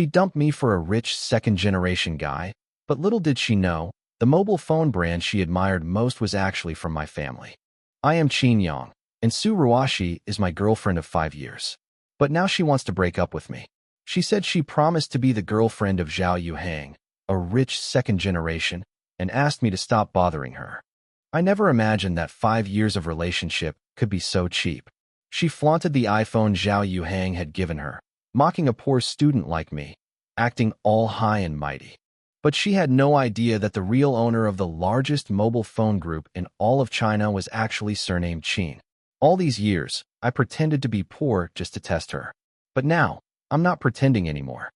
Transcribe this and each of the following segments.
She dumped me for a rich second-generation guy, but little did she know, the mobile phone brand she admired most was actually from my family. I am Qin Yang, and Su Ruashi is my girlfriend of 5 years. But now she wants to break up with me. She said she promised to be the girlfriend of Zhao Yuhang, a rich second generation, and asked me to stop bothering her. I never imagined that 5 years of relationship could be so cheap. She flaunted the iPhone Zhao Yuhang had given her, mocking a poor student like me, acting all high and mighty. But she had no idea that the real owner of the largest mobile phone group in all of China was actually surnamed Qin. All these years, I pretended to be poor just to test her. But now, I'm not pretending anymore.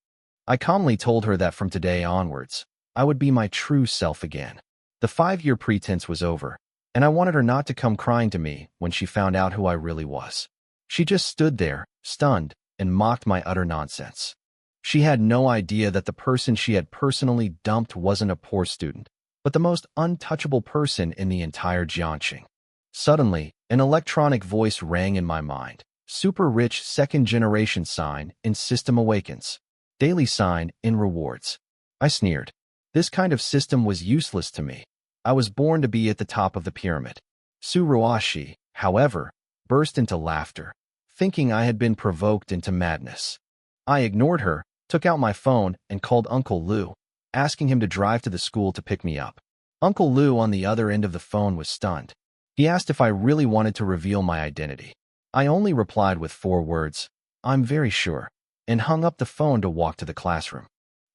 I calmly told her that from today onwards, I would be my true self again. The 5-year pretense was over, and I wanted her not to come crying to me when she found out who I really was. She just stood there, stunned, and mocked my utter nonsense. She had no idea that the person she had personally dumped wasn't a poor student, but the most untouchable person in the entire Jiangxing. Suddenly, an electronic voice rang in my mind. Super rich second-generation sign in system awakens. Daily sign in rewards. I sneered. This kind of system was useless to me. I was born to be at the top of the pyramid. Su Ruashi, however, burst into laughter, thinking I had been provoked into madness. I ignored her, took out my phone, and called Uncle Lu, asking him to drive to the school to pick me up. Uncle Lu on the other end of the phone was stunned. He asked if I really wanted to reveal my identity. I only replied with 4 words, "I'm very sure," and hung up the phone to walk to the classroom.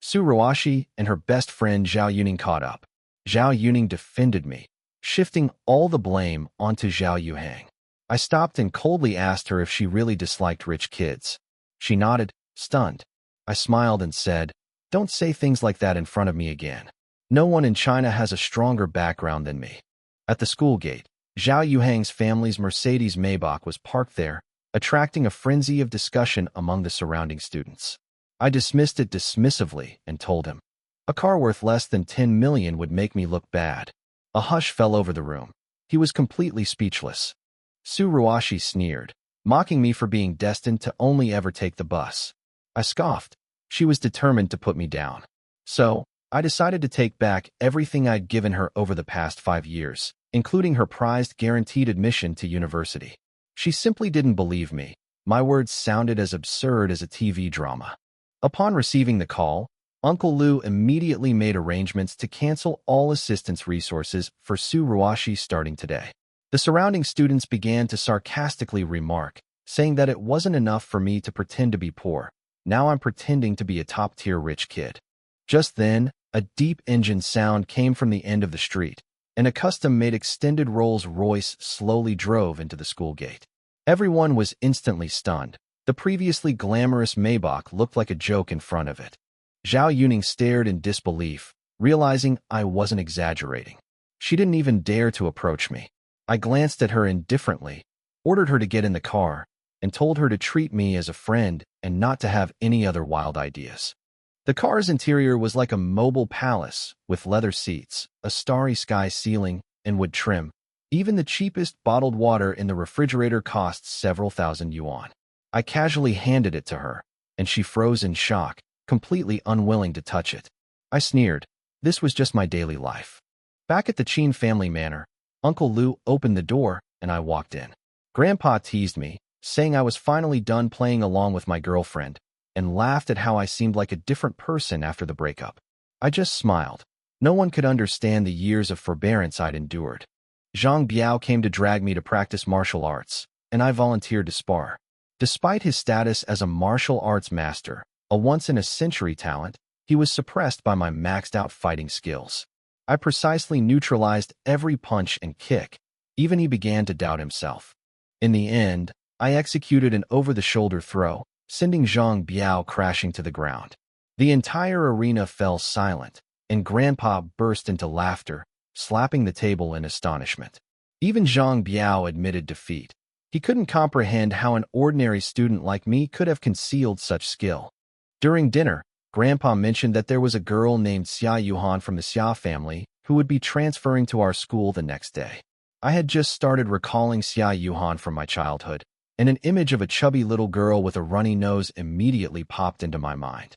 Su Ruashi and her best friend Zhao Yuning caught up. Zhao Yuning defended me, shifting all the blame onto Zhao Yuhang. I stopped and coldly asked her if she really disliked rich kids. She nodded, stunned. I smiled and said, "Don't say things like that in front of me again. No one in China has a stronger background than me." At the school gate, Zhao Yuhang's family's Mercedes Maybach was parked there, attracting a frenzy of discussion among the surrounding students. I dismissed it dismissively and told him, "A car worth less than 10 million would make me look bad." A hush fell over the room. He was completely speechless. Su Ruashi sneered, mocking me for being destined to only ever take the bus. I scoffed. She was determined to put me down. So, I decided to take back everything I'd given her over the past 5 years, including her prized guaranteed admission to university. She simply didn't believe me. My words sounded as absurd as a TV drama. Upon receiving the call, Uncle Lu immediately made arrangements to cancel all assistance resources for Su Ruashi starting today. The surrounding students began to sarcastically remark, saying that it wasn't enough for me to pretend to be poor. Now I'm pretending to be a top-tier rich kid. Just then, a deep engine sound came from the end of the street, and a custom-made extended Rolls-Royce slowly drove into the school gate. Everyone was instantly stunned. The previously glamorous Maybach looked like a joke in front of it. Zhao Yuning stared in disbelief, realizing I wasn't exaggerating. She didn't even dare to approach me. I glanced at her indifferently, ordered her to get in the car, and told her to treat me as a friend and not to have any other wild ideas. The car's interior was like a mobile palace with leather seats, a starry sky ceiling, and wood trim. Even the cheapest bottled water in the refrigerator cost several thousand yuan. I casually handed it to her, and she froze in shock, completely unwilling to touch it. I sneered. This was just my daily life. Back at the Qin family manor, Uncle Lu opened the door, and I walked in. Grandpa teased me, saying I was finally done playing along with my girlfriend, and laughed at how I seemed like a different person after the breakup. I just smiled. No one could understand the years of forbearance I'd endured. Zhang Biao came to drag me to practice martial arts, and I volunteered to spar. Despite his status as a martial arts master, a once-in-a-century talent, he was suppressed by my maxed-out fighting skills. I precisely neutralized every punch and kick. Even he began to doubt himself. In the end, I executed an over-the-shoulder throw, sending Zhang Biao crashing to the ground. The entire arena fell silent, and Grandpa burst into laughter, slapping the table in astonishment. Even Zhang Biao admitted defeat. He couldn't comprehend how an ordinary student like me could have concealed such skill. During dinner, Grandpa mentioned that there was a girl named Xia Yuhan from the Xia family who would be transferring to our school the next day. I had just started recalling Xia Yuhan from my childhood, and an image of a chubby little girl with a runny nose immediately popped into my mind.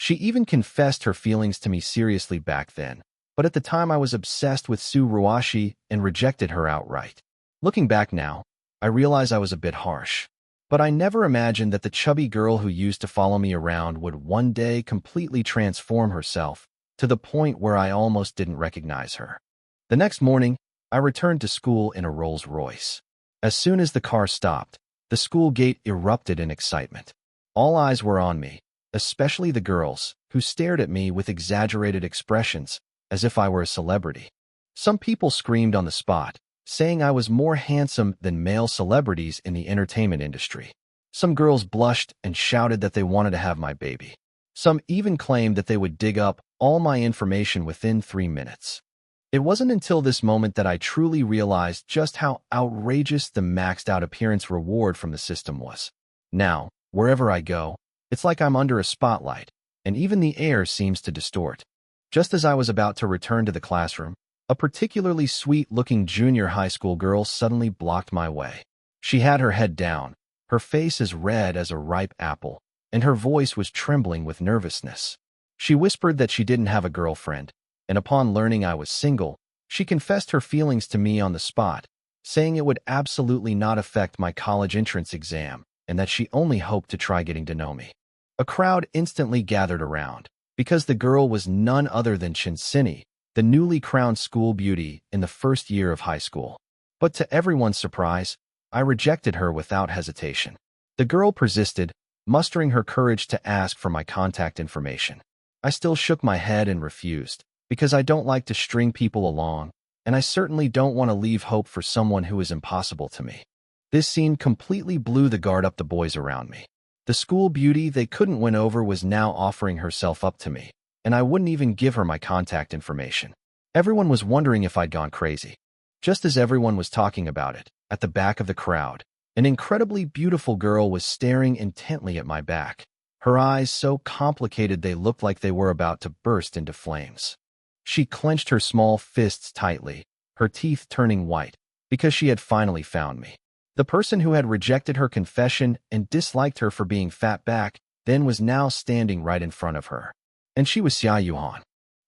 She even confessed her feelings to me seriously back then, but at the time I was obsessed with Sue Ruashi and rejected her outright. Looking back now, I realize I was a bit harsh. But I never imagined that the chubby girl who used to follow me around would one day completely transform herself to the point where I almost didn't recognize her. The next morning, I returned to school in a Rolls Royce. As soon as the car stopped, the school gate erupted in excitement. All eyes were on me, especially the girls, who stared at me with exaggerated expressions, as if I were a celebrity. Some people screamed on the spot, saying I was more handsome than male celebrities in the entertainment industry. Some girls blushed and shouted that they wanted to have my baby. Some even claimed that they would dig up all my information within 3 minutes. It wasn't until this moment that I truly realized just how outrageous the maxed-out appearance reward from the system was. Now, wherever I go, it's like I'm under a spotlight, and even the air seems to distort. Just as I was about to return to the classroom, a particularly sweet-looking junior high school girl suddenly blocked my way. She had her head down, her face as red as a ripe apple, and her voice was trembling with nervousness. She whispered that she didn't have a girlfriend, and upon learning I was single, she confessed her feelings to me on the spot, saying it would absolutely not affect my college entrance exam and that she only hoped to try getting to know me. A crowd instantly gathered around, because the girl was none other than Chinsini, the newly crowned school beauty in the first year of high school. But to everyone's surprise, I rejected her without hesitation. The girl persisted, mustering her courage to ask for my contact information. I still shook my head and refused, because I don't like to string people along, and I certainly don't want to leave hope for someone who is impossible to me. This scene completely blew the guard up the boys around me. The school beauty they couldn't win over was now offering herself up to me, and I wouldn't even give her my contact information. Everyone was wondering if I'd gone crazy. Just as everyone was talking about it, at the back of the crowd, an incredibly beautiful girl was staring intently at my back, her eyes so complicated they looked like they were about to burst into flames. She clenched her small fists tightly, her teeth turning white, because she had finally found me. The person who had rejected her confession and disliked her for being fat back then was now standing right in front of her. And she was Xia Yuhan.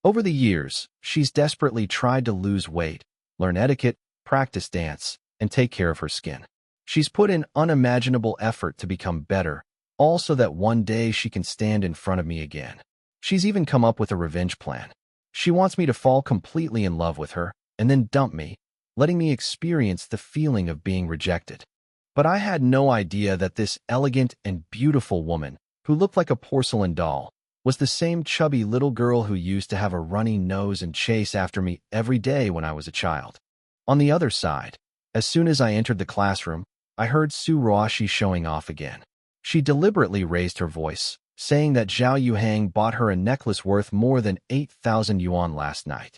Over the years, she's desperately tried to lose weight, learn etiquette, practice dance, and take care of her skin. She's put in unimaginable effort to become better, all so that one day she can stand in front of me again. She's even come up with a revenge plan. She wants me to fall completely in love with her and then dump me, letting me experience the feeling of being rejected. But I had no idea that this elegant and beautiful woman, who looked like a porcelain doll, was the same chubby little girl who used to have a runny nose and chase after me every day when I was a child. On the other side, as soon as I entered the classroom, I heard Sue Ruashi showing off again. She deliberately raised her voice, saying that Zhao Yuhang bought her a necklace worth more than 8,000 yuan last night.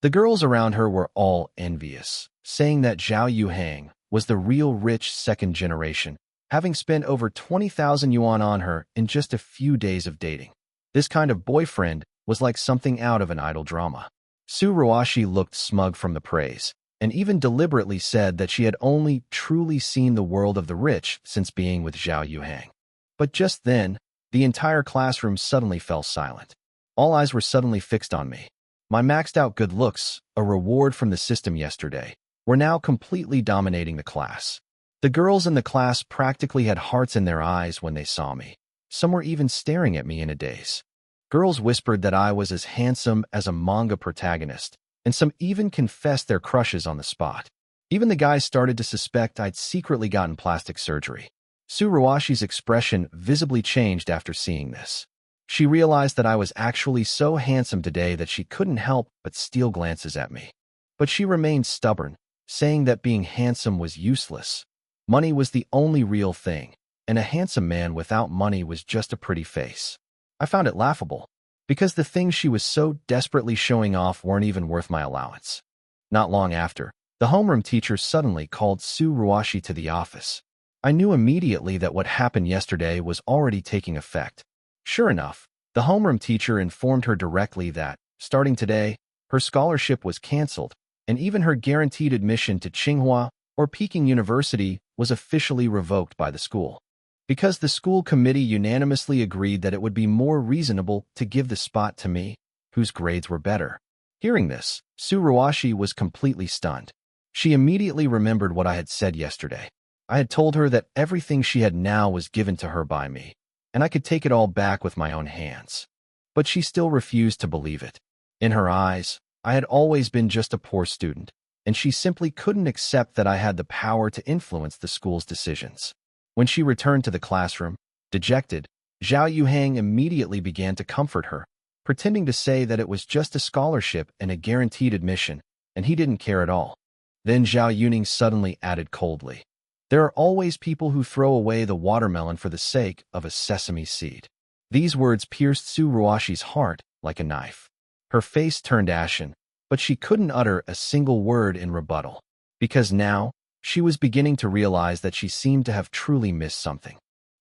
The girls around her were all envious, saying that Zhao Yuhang was the real rich second generation, having spent over 20,000 yuan on her in just a few days of dating. This kind of boyfriend was like something out of an idol drama. Sue Ruashi looked smug from the praise, and even deliberately said that she had only truly seen the world of the rich since being with Zhao Yuhang. But just then, the entire classroom suddenly fell silent. All eyes were suddenly fixed on me. My maxed-out good looks, a reward from the system yesterday, were now completely dominating the class. The girls in the class practically had hearts in their eyes when they saw me. Some were even staring at me in a daze. Girls whispered that I was as handsome as a manga protagonist, and some even confessed their crushes on the spot. Even the guys started to suspect I'd secretly gotten plastic surgery. Sue Ruashi's expression visibly changed after seeing this. She realized that I was actually so handsome today that she couldn't help but steal glances at me. But she remained stubborn, saying that being handsome was useless. Money was the only real thing, and a handsome man without money was just a pretty face. I found it laughable, because the things she was so desperately showing off weren't even worth my allowance. Not long after, the homeroom teacher suddenly called Sue Ruashi to the office. I knew immediately that what happened yesterday was already taking effect. Sure enough, the homeroom teacher informed her directly that, starting today, her scholarship was canceled, and even her guaranteed admission to Tsinghua or Peking University was officially revoked by the school. because the school committee unanimously agreed that it would be more reasonable to give the spot to me, whose grades were better. Hearing this, Tsuruoshi was completely stunned. She immediately remembered what I had said yesterday. I had told her that everything she had now was given to her by me, and I could take it all back with my own hands. But she still refused to believe it. In her eyes, I had always been just a poor student, and she simply couldn't accept that I had the power to influence the school's decisions. When she returned to the classroom, dejected, Zhao Yuhang immediately began to comfort her, pretending to say that it was just a scholarship and a guaranteed admission, and he didn't care at all. Then Zhao Yuning suddenly added coldly, "There are always people who throw away the watermelon for the sake of a sesame seed." These words pierced Tsuruoshi's heart like a knife. Her face turned ashen, but she couldn't utter a single word in rebuttal, because now she was beginning to realize that she seemed to have truly missed something.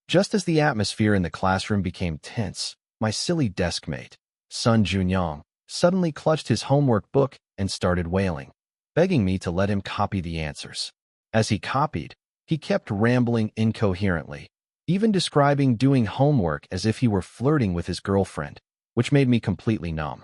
Just as the atmosphere in the classroom became tense, my silly deskmate, Sun Junyong, suddenly clutched his homework book and started wailing, begging me to let him copy the answers. As he copied, he kept rambling incoherently, even describing doing homework as if he were flirting with his girlfriend, which made me completely numb.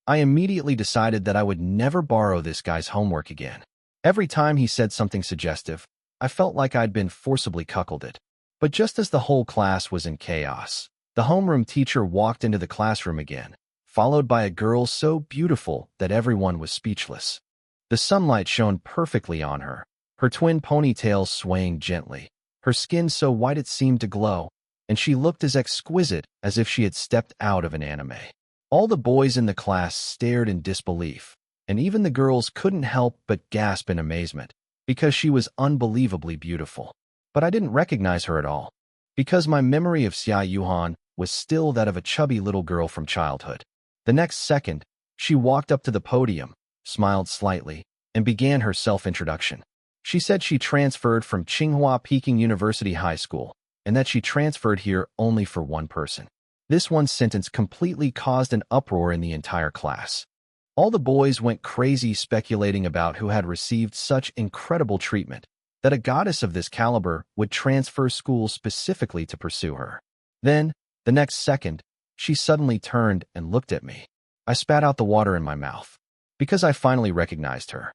I immediately decided that I would never borrow this guy's homework again. Every time he said something suggestive, I felt like I'd been forcibly cuckolded. But just as the whole class was in chaos, the homeroom teacher walked into the classroom again, followed by a girl so beautiful that everyone was speechless. The sunlight shone perfectly on her, her twin ponytails swaying gently, her skin so white it seemed to glow, and she looked as exquisite as if she had stepped out of an anime. All the boys in the class stared in disbelief, and even the girls couldn't help but gasp in amazement, because she was unbelievably beautiful. But I didn't recognize her at all, because my memory of Xia Yuhan was still that of a chubby little girl from childhood. The next second, she walked up to the podium, smiled slightly, and began her self-introduction. She said she transferred from Tsinghua Peking University High School, and that she transferred here only for one person. This one sentence completely caused an uproar in the entire class. All the boys went crazy speculating about who had received such incredible treatment, that a goddess of this caliber would transfer schools specifically to pursue her. Then, the next second, she suddenly turned and looked at me. I spat out the water in my mouth, because I finally recognized her.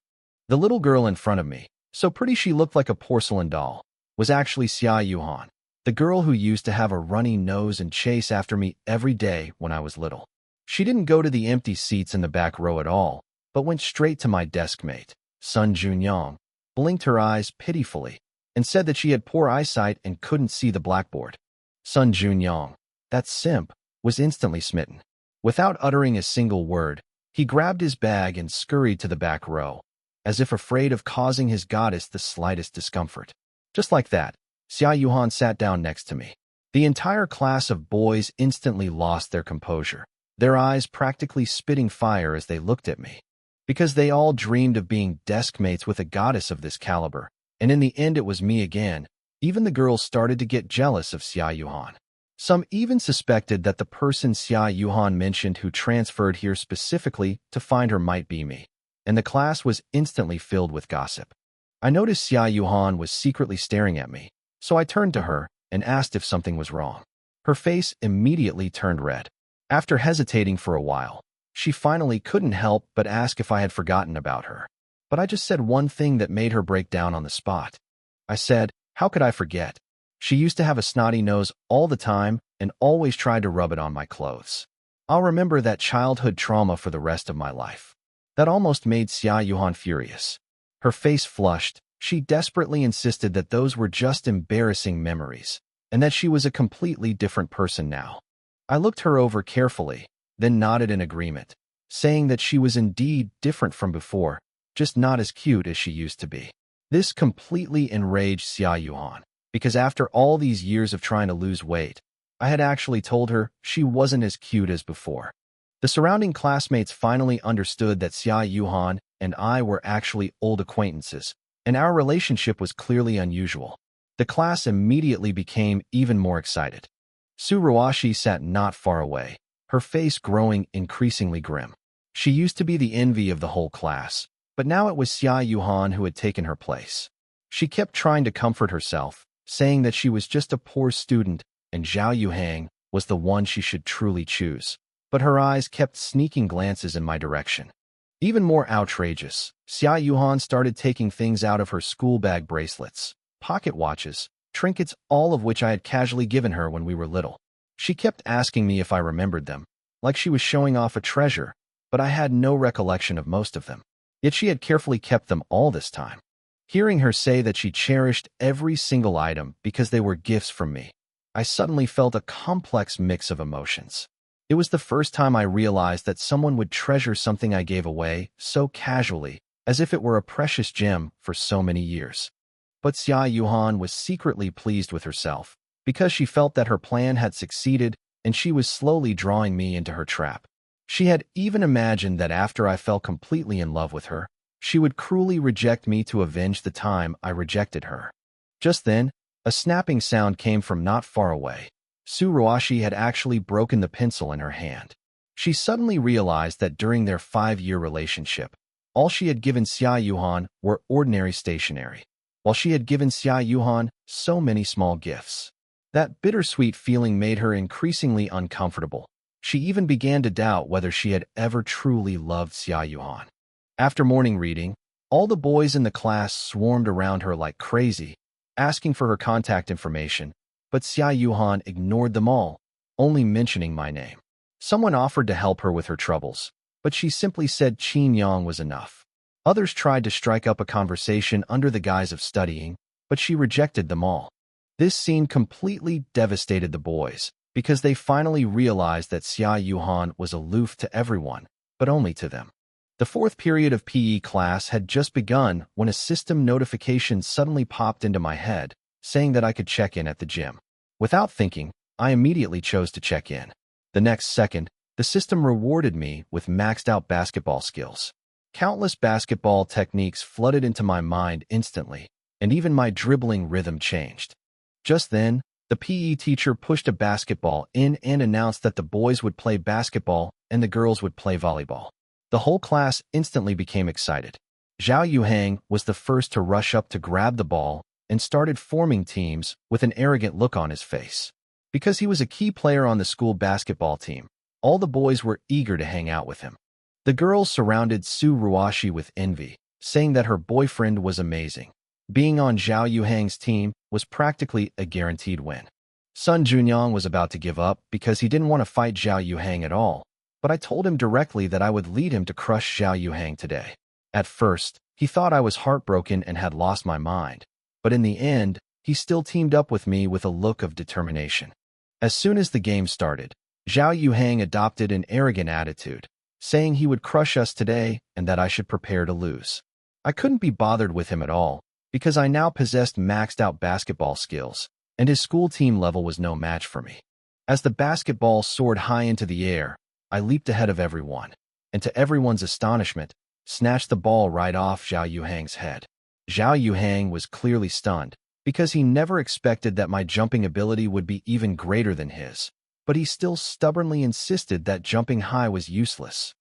The little girl in front of me, so pretty she looked like a porcelain doll, was actually Xia Yuhan, the girl who used to have a runny nose and chase after me every day when I was little. She didn't go to the empty seats in the back row at all, but went straight to my deskmate, Sun Junyong, blinked her eyes pitifully, and said that she had poor eyesight and couldn't see the blackboard. Sun Junyong, that simp, was instantly smitten. Without uttering a single word, he grabbed his bag and scurried to the back row, as if afraid of causing his goddess the slightest discomfort. Just like that, Xia Yuhan sat down next to me. The entire class of boys instantly lost their composure, their eyes practically spitting fire as they looked at me, because they all dreamed of being deskmates with a goddess of this caliber, and in the end it was me again. Even the girls started to get jealous of Xia Yuhan. Some even suspected that the person Xia Yuhan mentioned who transferred here specifically to find her might be me, and the class was instantly filled with gossip. I noticed Xia Yuhan was secretly staring at me, so I turned to her and asked if something was wrong. Her face immediately turned red. After hesitating for a while, she finally couldn't help but ask if I had forgotten about her. But I just said one thing that made her break down on the spot. I said, "How could I forget? She used to have a snotty nose all the time and always tried to rub it on my clothes. I'll remember that childhood trauma for the rest of my life." That almost made Xia Yuhan furious. Her face flushed. She desperately insisted that those were just embarrassing memories, and that she was a completely different person now. I looked her over carefully, then nodded in agreement, saying that she was indeed different from before, just not as cute as she used to be. This completely enraged Xia Yuhan, because after all these years of trying to lose weight, I had actually told her she wasn't as cute as before. The surrounding classmates finally understood that Xia Yuhan and I were actually old acquaintances, and our relationship was clearly unusual. The class immediately became even more excited. Tsuruoshi sat not far away, her face growing increasingly grim. She used to be the envy of the whole class, but now it was Xia Yuhan who had taken her place. She kept trying to comfort herself, saying that she was just a poor student and Zhao Yuhang was the one she should truly choose. But her eyes kept sneaking glances in my direction. Even more outrageous, Xia Yuhan started taking things out of her school bag: bracelets, pocket watches, trinkets, all of which I had casually given her when we were little. She kept asking me if I remembered them, like she was showing off a treasure, but I had no recollection of most of them. Yet she had carefully kept them all this time. Hearing her say that she cherished every single item because they were gifts from me, I suddenly felt a complex mix of emotions. It was the first time I realized that someone would treasure something I gave away so casually, as if it were a precious gem for so many years. But Xia Yuhan was secretly pleased with herself, because she felt that her plan had succeeded and she was slowly drawing me into her trap. She had even imagined that after I fell completely in love with her, she would cruelly reject me to avenge the time I rejected her. Just then, a snapping sound came from not far away. Su Ruashi had actually broken the pencil in her hand. She suddenly realized that during their 5-year relationship, all she had given Xia Yuhan were ordinary stationery, while she had given Xia Yuhan so many small gifts. That bittersweet feeling made her increasingly uncomfortable. She even began to doubt whether she had ever truly loved Xia Yuhan. After morning reading, all the boys in the class swarmed around her like crazy, asking for her contact information, but Xia Yuhan ignored them all, only mentioning my name. Someone offered to help her with her troubles, but she simply said Qin Yang was enough. Others tried to strike up a conversation under the guise of studying, but she rejected them all. This scene completely devastated the boys, because they finally realized that Xia Yuhan was aloof to everyone, but only to them. The 4th period of PE class had just begun when a system notification suddenly popped into my head, saying that I could check in at the gym. Without thinking, I immediately chose to check in. The next second, the system rewarded me with maxed-out basketball skills. Countless basketball techniques flooded into my mind instantly, and even my dribbling rhythm changed. Just then, the PE teacher pushed a basketball in and announced that the boys would play basketball and the girls would play volleyball. The whole class instantly became excited. Zhao Yuhang was the first to rush up to grab the ball and started forming teams with an arrogant look on his face. Because he was a key player on the school basketball team, all the boys were eager to hang out with him. The girls surrounded Su Ruashi with envy, saying that her boyfriend was amazing. Being on Zhao Yuhang's team was practically a guaranteed win. Sun Junyang was about to give up because he didn't want to fight Zhao Yuhang at all, but I told him directly that I would lead him to crush Zhao Yuhang today. At first, he thought I was heartbroken and had lost my mind, but in the end, he still teamed up with me with a look of determination. As soon as the game started, Zhao Yuhang adopted an arrogant attitude, saying he would crush us today and that I should prepare to lose. I couldn't be bothered with him at all, because I now possessed maxed-out basketball skills, and his school team level was no match for me. As the basketball soared high into the air, I leaped ahead of everyone, and to everyone's astonishment, snatched the ball right off Zhao Yuhang's head. Zhao Yuhang was clearly stunned, because he never expected that my jumping ability would be even greater than his, but he still stubbornly insisted that jumping high was useless.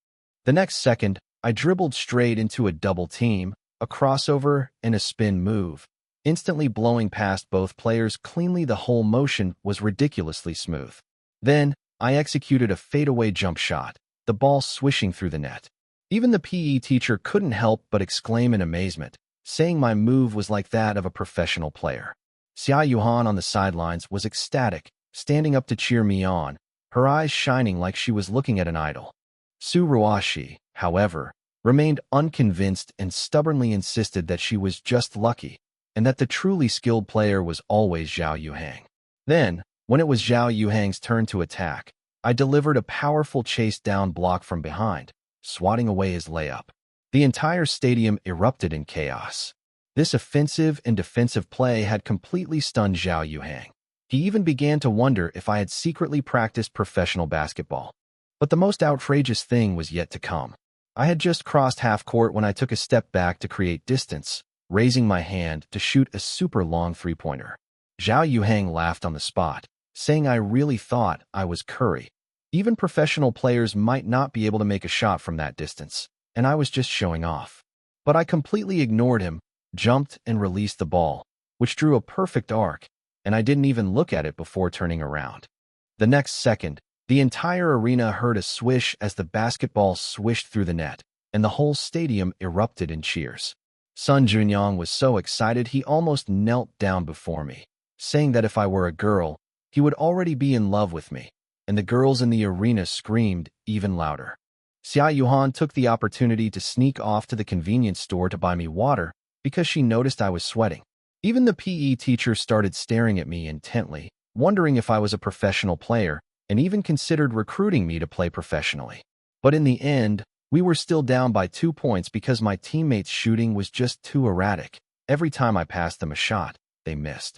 The next second, I dribbled straight into a double team, a crossover, and a spin move, instantly blowing past both players cleanly. The whole motion was ridiculously smooth. Then, I executed a fadeaway jump shot, the ball swishing through the net. Even the PE teacher couldn't help but exclaim in amazement, saying my move was like that of a professional player. Xia Yuhan on the sidelines was ecstatic, standing up to cheer me on, her eyes shining like she was looking at an idol. Su Ruashi, however, remained unconvinced and stubbornly insisted that she was just lucky, and that the truly skilled player was always Zhao Yuhang. Then, when it was Zhao Yuhang's turn to attack, I delivered a powerful chase-down block from behind, swatting away his layup. The entire stadium erupted in chaos. This offensive and defensive play had completely stunned Zhao Yuhang. He even began to wonder if I had secretly practiced professional basketball. But the most outrageous thing was yet to come. I had just crossed half-court when I took a step back to create distance, raising my hand to shoot a super long three-pointer. Zhao Yuhang laughed on the spot, saying I really thought I was Curry. Even professional players might not be able to make a shot from that distance, and I was just showing off. But I completely ignored him, jumped and released the ball, which drew a perfect arc, and I didn't even look at it before turning around. The next second, the entire arena heard a swish as the basketball swished through the net, and the whole stadium erupted in cheers. Sun Junyong was so excited he almost knelt down before me, saying that if I were a girl, he would already be in love with me, and the girls in the arena screamed even louder. Xia Yuhan took the opportunity to sneak off to the convenience store to buy me water because she noticed I was sweating. Even the PE teacher started staring at me intently, wondering if I was a professional player, and even considered recruiting me to play professionally. But in the end, we were still down by 2 points because my teammates' shooting was just too erratic. Every time I passed them a shot, they missed.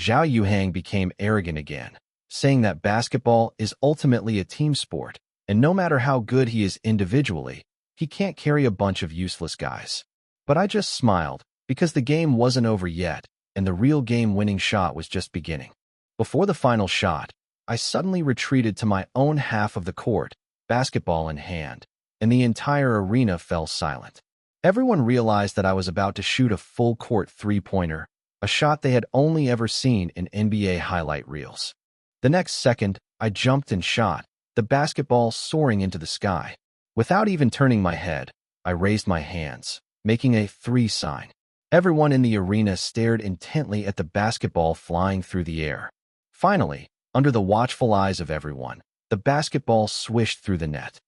Zhao Yuhang became arrogant again, saying that basketball is ultimately a team sport, and no matter how good he is individually, he can't carry a bunch of useless guys. But I just smiled, because the game wasn't over yet, and the real game-winning shot was just beginning. Before the final shot, I suddenly retreated to my own half of the court, basketball in hand, and the entire arena fell silent. Everyone realized that I was about to shoot a full-court three-pointer, a shot they had only ever seen in NBA highlight reels. The next second, I jumped and shot, the basketball soaring into the sky. Without even turning my head, I raised my hands, making a 3 sign. Everyone in the arena stared intently at the basketball flying through the air. Finally, under the watchful eyes of everyone, the basketball swished through the net.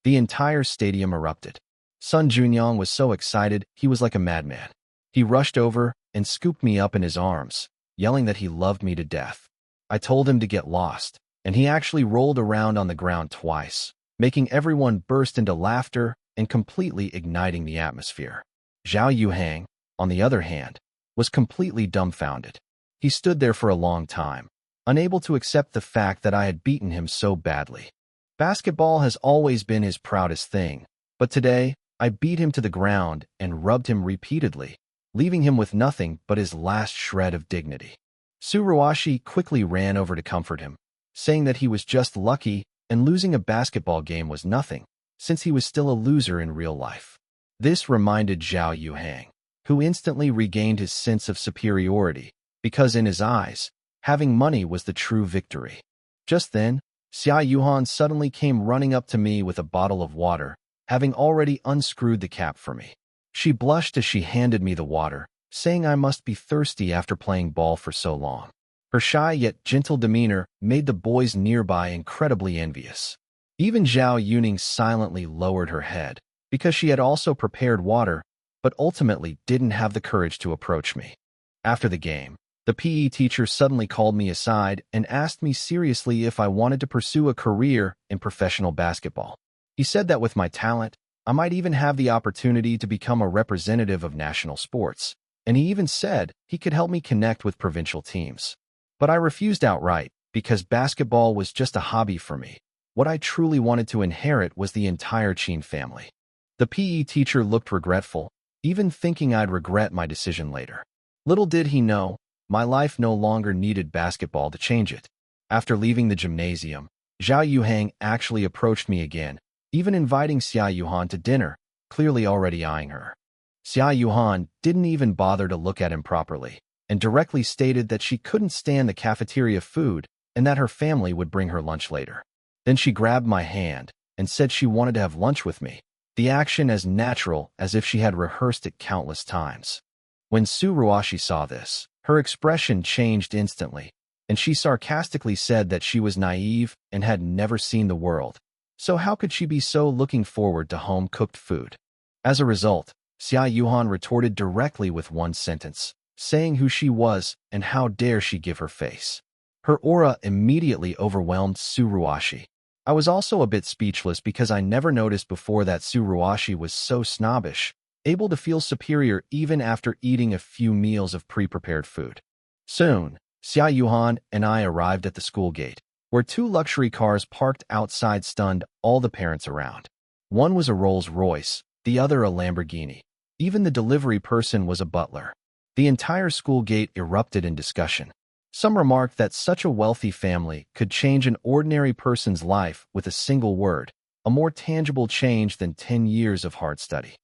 The entire stadium erupted. Sun Junyong was so excited he was like a madman. He rushed over and scooped me up in his arms, yelling that he loved me to death. I told him to get lost, and he actually rolled around on the ground twice, making everyone burst into laughter and completely igniting the atmosphere. Zhao Yuhang, on the other hand, was completely dumbfounded. He stood there for a long time, unable to accept the fact that I had beaten him so badly. Basketball has always been his proudest thing, but today I beat him to the ground and rubbed him repeatedly, leaving him with nothing but his last shred of dignity. Tsuruashi quickly ran over to comfort him, saying that he was just lucky and losing a basketball game was nothing, since he was still a loser in real life. This reminded Zhao Yuhang, who instantly regained his sense of superiority, because in his eyes, having money was the true victory. Just then, Xia Yuhan suddenly came running up to me with a bottle of water, having already unscrewed the cap for me. She blushed as she handed me the water, saying I must be thirsty after playing ball for so long. Her shy yet gentle demeanor made the boys nearby incredibly envious. Even Zhao Yuning silently lowered her head, because she had also prepared water, but ultimately didn't have the courage to approach me. After the game, the PE teacher suddenly called me aside and asked me seriously if I wanted to pursue a career in professional basketball. He said that with my talent, I might even have the opportunity to become a representative of national sports, and he even said he could help me connect with provincial teams. But I refused outright, because basketball was just a hobby for me. What I truly wanted to inherit was the entire Qin family. The PE teacher looked regretful, even thinking I'd regret my decision later. Little did he know, my life no longer needed basketball to change it. After leaving the gymnasium, Zhao Yuhang actually approached me again, even inviting Xia Yuhan to dinner, clearly already eyeing her. Xia Yuhan didn't even bother to look at him properly, and directly stated that she couldn't stand the cafeteria food and that her family would bring her lunch later. Then she grabbed my hand and said she wanted to have lunch with me, the action as natural as if she had rehearsed it countless times. When Tsuruashi saw this, her expression changed instantly, and she sarcastically said that she was naive and had never seen the world. So how could she be so looking forward to home-cooked food? As a result, Xia Yuhan retorted directly with one sentence, saying who she was and how dare she give her face. Her aura immediately overwhelmed Tsuruashi. I was also a bit speechless because I never noticed before that Tsuruashi was so snobbish, able to feel superior even after eating a few meals of pre-prepared food. Soon, Xia Yuhan and I arrived at the school gate, where 2 luxury cars parked outside stunned all the parents around. One was a Rolls-Royce, the other a Lamborghini. Even the delivery person was a butler. The entire school gate erupted in discussion. Some remarked that such a wealthy family could change an ordinary person's life with a single word, a more tangible change than 10 years of hard study.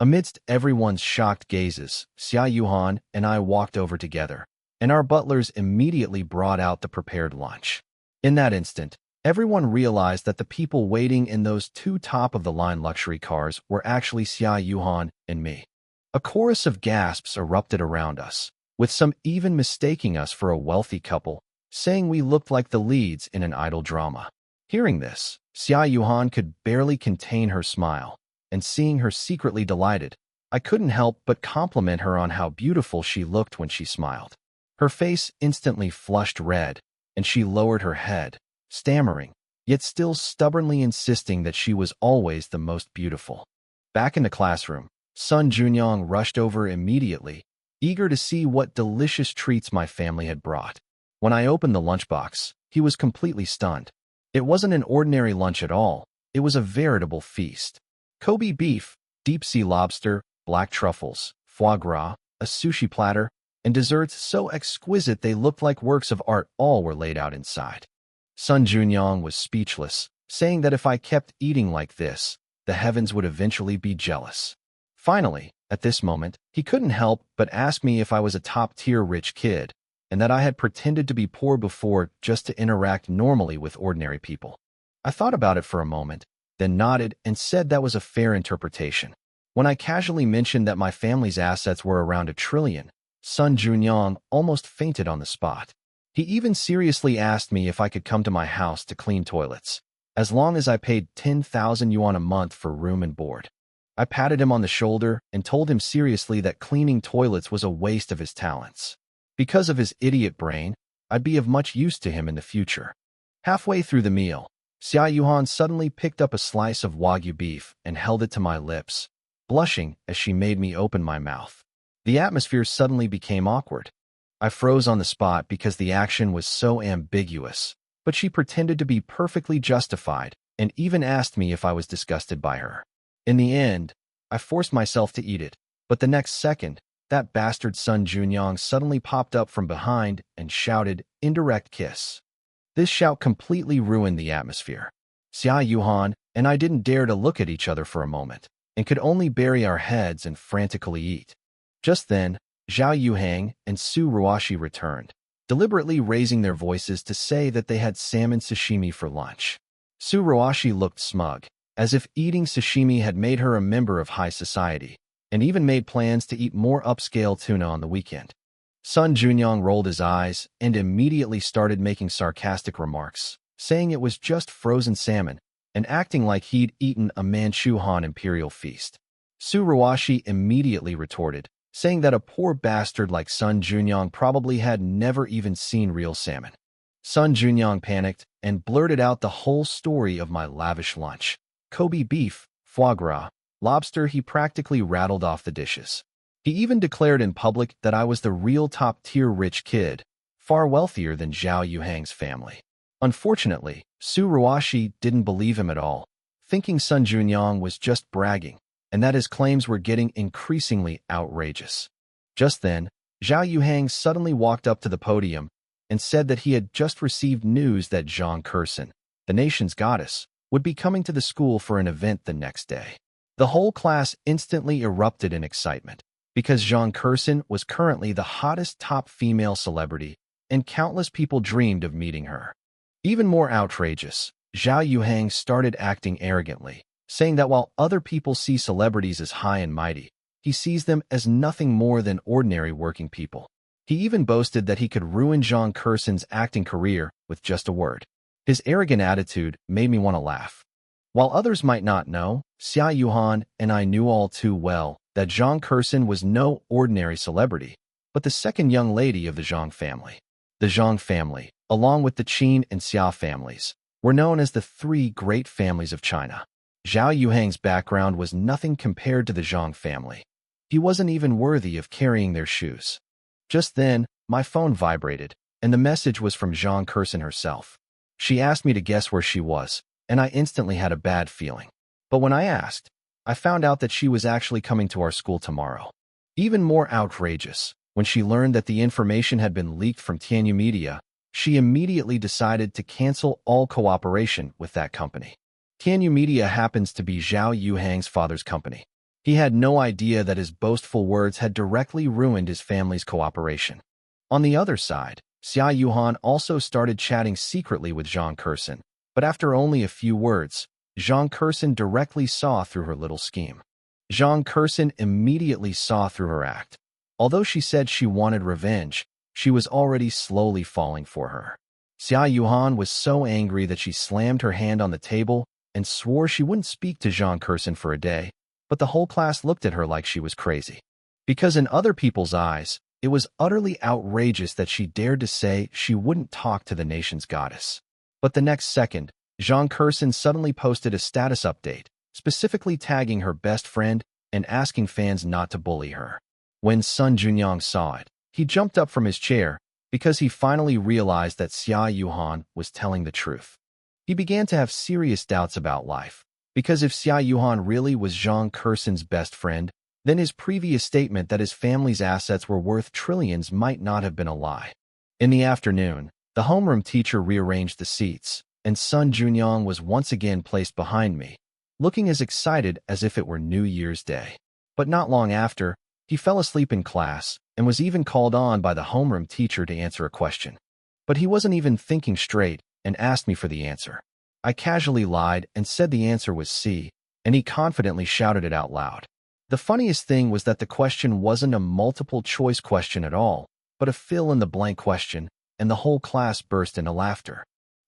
Amidst everyone's shocked gazes, Xia Yuhan and I walked over together, and our butlers immediately brought out the prepared lunch. In that instant, everyone realized that the people waiting in those two top-of-the-line luxury cars were actually Xia Yuhan and me. A chorus of gasps erupted around us, with some even mistaking us for a wealthy couple, saying we looked like the leads in an idol drama. Hearing this, Xia Yuhan could barely contain her smile, and seeing her secretly delighted, I couldn't help but compliment her on how beautiful she looked when she smiled. Her face instantly flushed red, and she lowered her head, stammering, yet still stubbornly insisting that she was always the most beautiful. Back in the classroom, Sun Junyong rushed over immediately, eager to see what delicious treats my family had brought. When I opened the lunchbox, he was completely stunned. It wasn't an ordinary lunch at all, it was a veritable feast. Kobe beef, deep-sea lobster, black truffles, foie gras, a sushi platter, and desserts so exquisite they looked like works of art all were laid out inside. Sun Junyong was speechless, saying that if I kept eating like this, the heavens would eventually be jealous. Finally, at this moment, he couldn't help but ask me if I was a top-tier rich kid, and that I had pretended to be poor before just to interact normally with ordinary people. I thought about it for a moment, then nodded and said that was a fair interpretation. When I casually mentioned that my family's assets were around $1 trillion, Sun Junyong almost fainted on the spot. He even seriously asked me if I could come to my house to clean toilets, as long as I paid 10,000 yuan a month for room and board. I patted him on the shoulder and told him seriously that cleaning toilets was a waste of his talents. Because of his idiot brain, I'd be of much use to him in the future. Halfway through the meal, Xia Yuhan suddenly picked up a slice of Wagyu beef and held it to my lips, blushing as she made me open my mouth. The atmosphere suddenly became awkward. I froze on the spot because the action was so ambiguous, but she pretended to be perfectly justified and even asked me if I was disgusted by her. In the end, I forced myself to eat it, but the next second, that bastard Sun Junyong suddenly popped up from behind and shouted, "Indirect kiss." This shout completely ruined the atmosphere. Xia Yuhan and I didn't dare to look at each other for a moment, and could only bury our heads and frantically eat. Just then, Zhao Yuhang and Su Ruashi returned, deliberately raising their voices to say that they had salmon sashimi for lunch. Su Ruashi looked smug, as if eating sashimi had made her a member of high society, and even made plans to eat more upscale tuna on the weekend. Sun Junyong rolled his eyes and immediately started making sarcastic remarks, saying it was just frozen salmon, and acting like he'd eaten a Manchu Han imperial feast. Su Ruashi immediately retorted, saying that a poor bastard like Sun Junyong probably had never even seen real salmon. Sun Junyong panicked and blurted out the whole story of my lavish lunch. Kobe beef, foie gras, lobster. He practically rattled off the dishes. He even declared in public that I was the real top-tier rich kid, far wealthier than Zhao Yuhang's family. Unfortunately, Su Ruashi didn't believe him at all, thinking Sun Junyong was just bragging, and that his claims were getting increasingly outrageous. Just then, Zhao Yuhang suddenly walked up to the podium and said that he had just received news that Zhang Kursen, the nation's goddess, would be coming to the school for an event the next day. The whole class instantly erupted in excitement, because Zhang Kursen was currently the hottest top female celebrity, and countless people dreamed of meeting her. Even more outrageous, Zhao Yuhang started acting arrogantly, saying that while other people see celebrities as high and mighty, he sees them as nothing more than ordinary working people. He even boasted that he could ruin Zhang Kursen's acting career with just a word. His arrogant attitude made me want to laugh. While others might not know, Xia Yuhan and I knew all too well that Zhang Kursen was no ordinary celebrity, but the second young lady of the Zhang family. The Zhang family, along with the Qin and Xia families, were known as the three great families of China. Zhao Yuhang's background was nothing compared to the Zhang family. He wasn't even worthy of carrying their shoes. Just then, my phone vibrated, and the message was from Zhang Kursen herself. She asked me to guess where she was, and I instantly had a bad feeling. But when I asked, I found out that she was actually coming to our school tomorrow. Even more outrageous, when she learned that the information had been leaked from Tianyu Media, she immediately decided to cancel all cooperation with that company. Tianyu Media happens to be Zhao Yuhang's father's company. He had no idea that his boastful words had directly ruined his family's cooperation. On the other side, Xia Yuhan also started chatting secretly with Zhang Kursin, but after only a few words, Zhang Kursin directly saw through her little scheme. Zhang Kursin immediately saw through her act. Although she said she wanted revenge, she was already slowly falling for her. Xia Yuhan was so angry that she slammed her hand on the table and swore she wouldn't speak to Zhang Kursin for a day, but the whole class looked at her like she was crazy. Because in other people's eyes, it was utterly outrageous that she dared to say she wouldn't talk to the nation's goddess. But the next second, Zhang Kursin suddenly posted a status update, specifically tagging her best friend and asking fans not to bully her. When Sun Junyang saw it, he jumped up from his chair because he finally realized that Xia Yuhan was telling the truth. He began to have serious doubts about life, because if Xia Yuhan really was Zhang Kursin's best friend, then his previous statement that his family's assets were worth trillions might not have been a lie. In the afternoon, the homeroom teacher rearranged the seats, and Sun Junyang was once again placed behind me, looking as excited as if it were New Year's Day. But not long after, he fell asleep in class and was even called on by the homeroom teacher to answer a question. But he wasn't even thinking straight and asked me for the answer. I casually lied and said the answer was C, and he confidently shouted it out loud. The funniest thing was that the question wasn't a multiple-choice question at all, but a fill-in-the-blank question, and the whole class burst into laughter.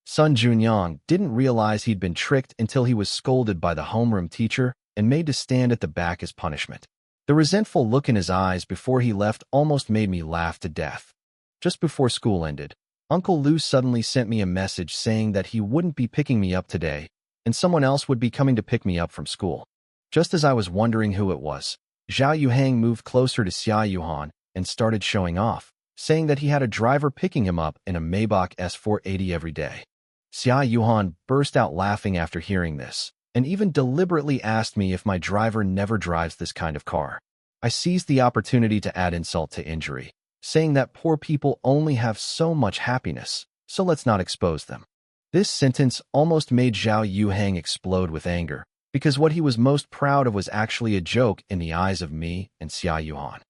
Sun Junyang didn't realize he'd been tricked until he was scolded by the homeroom teacher and made to stand at the back as punishment. The resentful look in his eyes before he left almost made me laugh to death. Just before school ended, Uncle Lu suddenly sent me a message saying that he wouldn't be picking me up today, and someone else would be coming to pick me up from school. Just as I was wondering who it was, Zhao Yuhang moved closer to Xia Yuhan and started showing off, saying that he had a driver picking him up in a Maybach S480 every day. Xia Yuhan burst out laughing after hearing this, and even deliberately asked me if my driver never drives this kind of car. I seized the opportunity to add insult to injury, saying that poor people only have so much happiness, so let's not expose them. This sentence almost made Zhao Yuhang explode with anger, because what he was most proud of was actually a joke in the eyes of me and Xia Yuhan.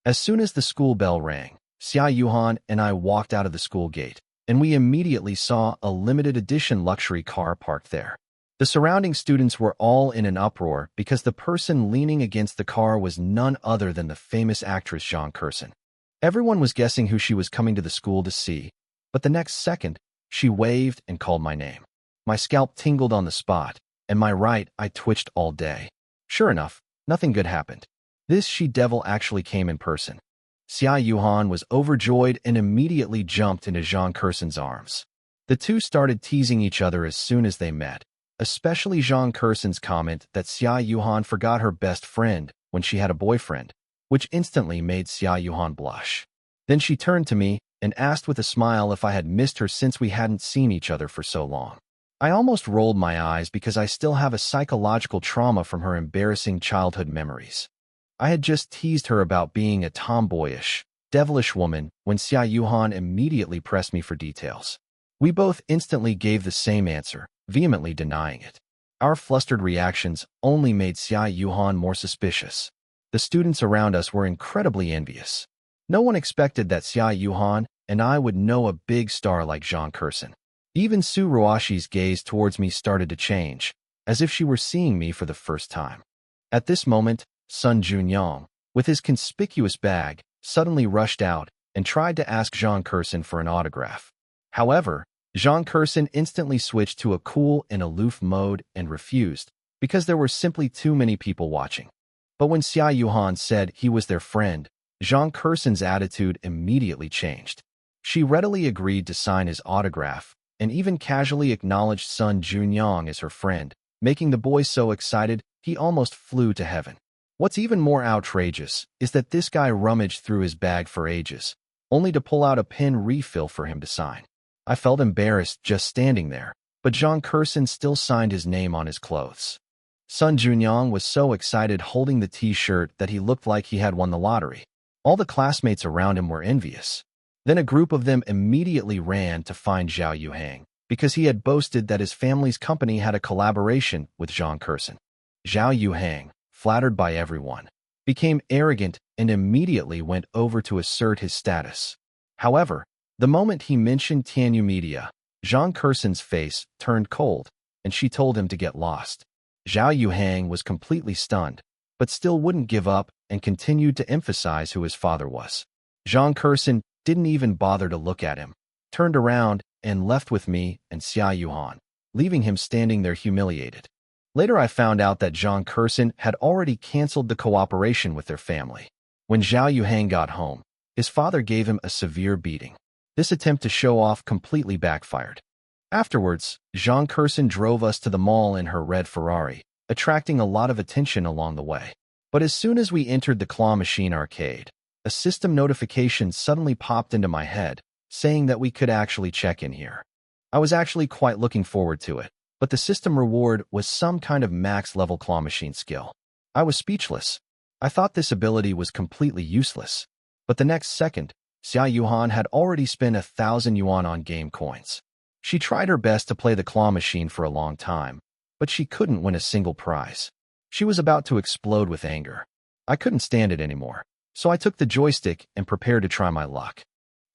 As soon as the school bell rang, Xia Yuhan and I walked out of the school gate, and we immediately saw a limited edition luxury car parked there. The surrounding students were all in an uproar because the person leaning against the car was none other than the famous actress Zhang Kursin. Everyone was guessing who she was coming to the school to see, but the next second, she waved and called my name. My scalp tingled on the spot, and my right eye twitched all day. Sure enough, nothing good happened. This she-devil actually came in person. Xia Yuhan was overjoyed and immediately jumped into Zhang Kursin's arms. The two started teasing each other as soon as they met, especially Zhang Kursin's comment that Xia Yuhan forgot her best friend when she had a boyfriend, which instantly made Xia Yuhan blush. Then she turned to me and asked with a smile if I had missed her since we hadn't seen each other for so long. I almost rolled my eyes because I still have a psychological trauma from her embarrassing childhood memories. I had just teased her about being a tomboyish, devilish woman when Xia Yuhan immediately pressed me for details. We both instantly gave the same answer, vehemently denying it. Our flustered reactions only made Xia Yuhan more suspicious. The students around us were incredibly envious. No one expected that Xia Yuhan and I would know a big star like Zhang Kursin. Even Su Ruashi's gaze towards me started to change, as if she were seeing me for the first time. At this moment, Sun Junyang, with his conspicuous bag, suddenly rushed out and tried to ask Zhang Kursin for an autograph. However, Zhang Kursin instantly switched to a cool and aloof mode and refused, because there were simply too many people watching. But when Xia Yuhan said he was their friend, Zhang Kursin's attitude immediately changed. She readily agreed to sign his autograph, and even casually acknowledged Sun Junyang as her friend, making the boy so excited he almost flew to heaven. What's even more outrageous is that this guy rummaged through his bag for ages, only to pull out a pen refill for him to sign. I felt embarrassed just standing there, but Zhang Kursin still signed his name on his clothes. Sun Junyang was so excited holding the t-shirt that he looked like he had won the lottery. All the classmates around him were envious. Then a group of them immediately ran to find Zhao Yuhang, because he had boasted that his family's company had a collaboration with Zhang Kursin. Zhao Yuhang, flattered by everyone, became arrogant and immediately went over to assert his status. However, the moment he mentioned Tianyu Media, Zhang Kerson's face turned cold, and she told him to get lost. Zhao Yuhang was completely stunned, but still wouldn't give up and continued to emphasize who his father was. Zhang Kerson didn't even bother to look at him, turned around and left with me and Xia Yuhan, leaving him standing there humiliated. Later I found out that Zhang Kerson had already canceled the cooperation with their family. When Zhao Yuhang got home, his father gave him a severe beating. This attempt to show off completely backfired. Afterwards, Zhang Kerson drove us to the mall in her red Ferrari, attracting a lot of attention along the way. But as soon as we entered the claw machine arcade, a system notification suddenly popped into my head, saying that we could actually check in here. I was actually quite looking forward to it, but the system reward was some kind of max-level claw machine skill. I was speechless. I thought this ability was completely useless. But the next second, Xia Yuhan had already spent 1,000 yuan on game coins. She tried her best to play the claw machine for a long time, but she couldn't win a single prize. She was about to explode with anger. I couldn't stand it anymore, so I took the joystick and prepared to try my luck.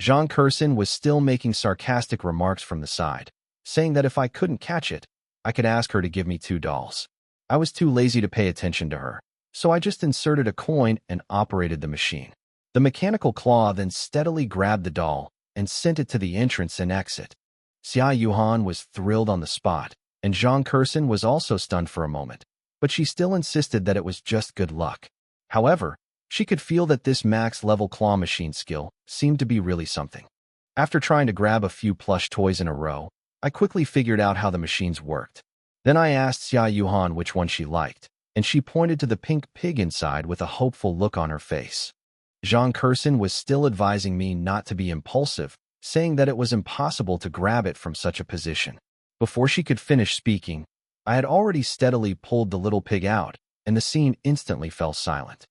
Zhang Kerson was still making sarcastic remarks from the side, saying that if I couldn't catch it, I could ask her to give me 2 dolls. I was too lazy to pay attention to her, so I just inserted a coin and operated the machine. The mechanical claw then steadily grabbed the doll and sent it to the entrance and exit. Xia Yuhan was thrilled on the spot, and Zhang Kerson was also stunned for a moment, but she still insisted that it was just good luck. However, she could feel that this max-level claw machine skill seemed to be really something. After trying to grab a few plush toys in a row, I quickly figured out how the machines worked. Then I asked Xia Yuhan which one she liked, and she pointed to the pink pig inside with a hopeful look on her face. Zhang Kerson was still advising me not to be impulsive, saying that it was impossible to grab it from such a position. Before she could finish speaking, I had already steadily pulled the little pig out, and the scene instantly fell silent.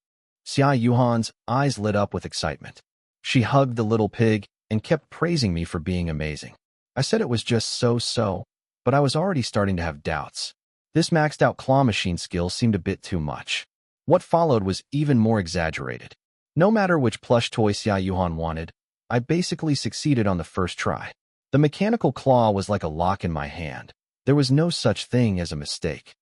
Xia Yuhan's eyes lit up with excitement. She hugged the little pig and kept praising me for being amazing. I said it was just so-so, but I was already starting to have doubts. This maxed-out claw machine skill seemed a bit too much. What followed was even more exaggerated. No matter which plush toy Xia Yuhan wanted, I basically succeeded on the first try. The mechanical claw was like a lock in my hand. There was no such thing as a mistake.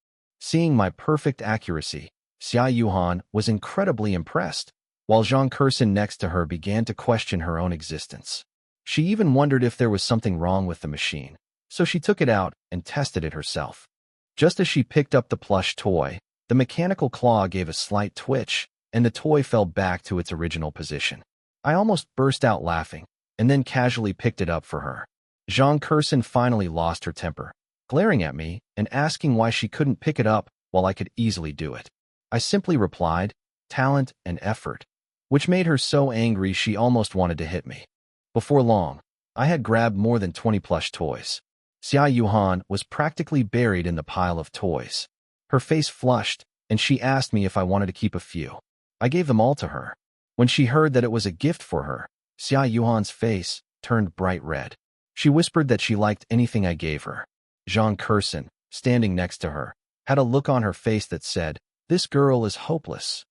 Seeing my perfect accuracy, Xia Yuhan was incredibly impressed, while Zhang Kerson next to her began to question her own existence. She even wondered if there was something wrong with the machine, so she took it out and tested it herself. Just as she picked up the plush toy, the mechanical claw gave a slight twitch, and the toy fell back to its original position. I almost burst out laughing, and then casually picked it up for her. Zhang Kerson finally lost her temper, glaring at me and asking why she couldn't pick it up while I could easily do it. I simply replied, talent and effort, which made her so angry she almost wanted to hit me. Before long, I had grabbed more than 20 plush toys. Xia Yuhan was practically buried in the pile of toys. Her face flushed, and she asked me if I wanted to keep a few. I gave them all to her. When she heard that it was a gift for her, Xia Yuhan's face turned bright red. She whispered that she liked anything I gave her. Zhang Kerson, standing next to her, had a look on her face that said, "This girl is hopeless."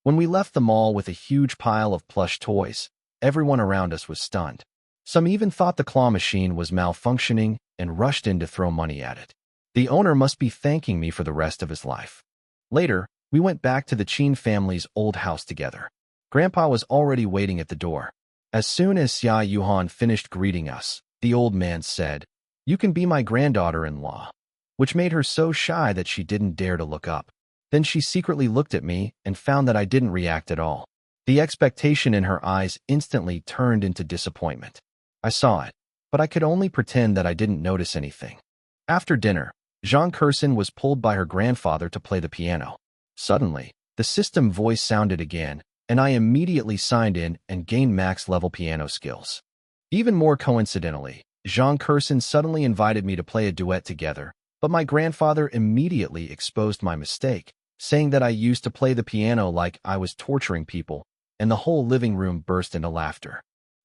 When we left the mall with a huge pile of plush toys, everyone around us was stunned. Some even thought the claw machine was malfunctioning and rushed in to throw money at it. The owner must be thanking me for the rest of his life. Later, we went back to the Qin family's old house together. Grandpa was already waiting at the door. As soon as Xia Yuhan finished greeting us, the old man said, "You can be my granddaughter-in-law," which made her so shy that she didn't dare to look up. Then she secretly looked at me and found that I didn't react at all. The expectation in her eyes instantly turned into disappointment. I saw it, but I could only pretend that I didn't notice anything. After dinner, Zhang Kerson was pulled by her grandfather to play the piano. Suddenly, the system voice sounded again, and I immediately signed in and gained max-level piano skills. Even more coincidentally, Zhang Kerson suddenly invited me to play a duet together, but my grandfather immediately exposed my mistake, saying that I used to play the piano like I was torturing people, and the whole living room burst into laughter.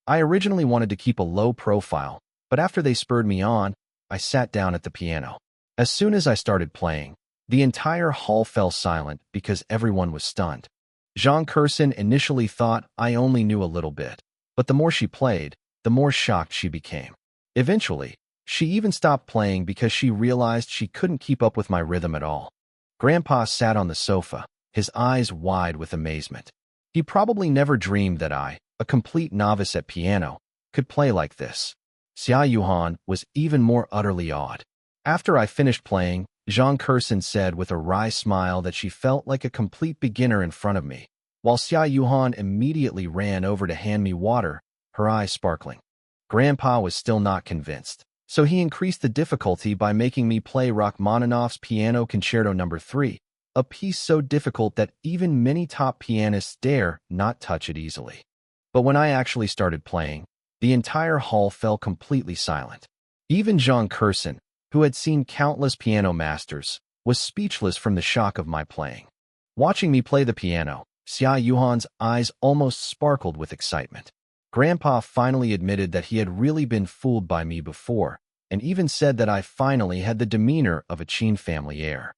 I originally wanted to keep a low profile, but after they spurred me on, I sat down at the piano. As soon as I started playing, the entire hall fell silent because everyone was stunned. Zhang Kerson initially thought I only knew a little bit, But the more she played, the more shocked she became. Eventually, she even stopped playing because she realized she couldn't keep up with my rhythm at all. Grandpa sat on the sofa, his eyes wide with amazement. He probably never dreamed that I, a complete novice at piano, could play like this. Xia Yuhan was even more utterly awed. After I finished playing, Zhang Kursen said with a wry smile that she felt like a complete beginner in front of me, while Xia Yuhan immediately ran over to hand me water, her eyes sparkling. Grandpa was still not convinced, so he increased the difficulty by making me play Rachmaninoff's Piano Concerto No. 3, a piece so difficult that even many top pianists dare not touch it easily. But when I actually started playing, the entire hall fell completely silent. Even Zhang Kursen, who had seen countless piano masters, was speechless from the shock of my playing. Watching me play the piano, Xia Yuhan's eyes almost sparkled with excitement. Grandpa finally admitted that he had really been fooled by me before, and even said that I finally had the demeanor of a Qin family heir.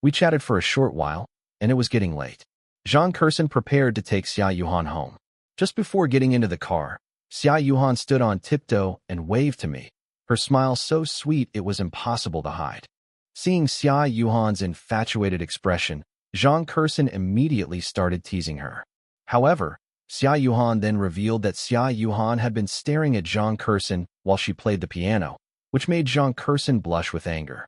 We chatted for a short while, and it was getting late. Zhang Kursen prepared to take Xia Yuhan home. Just before getting into the car, Xia Yuhan stood on tiptoe and waved to me, her smile so sweet it was impossible to hide. Seeing Xia Yuhan's infatuated expression, Zhang Kursen immediately started teasing her. However, Xia Yuhan then revealed that Xia Yuhan had been staring at Zhang Kursen while she played the piano, which made Zhang Kursen blush with anger.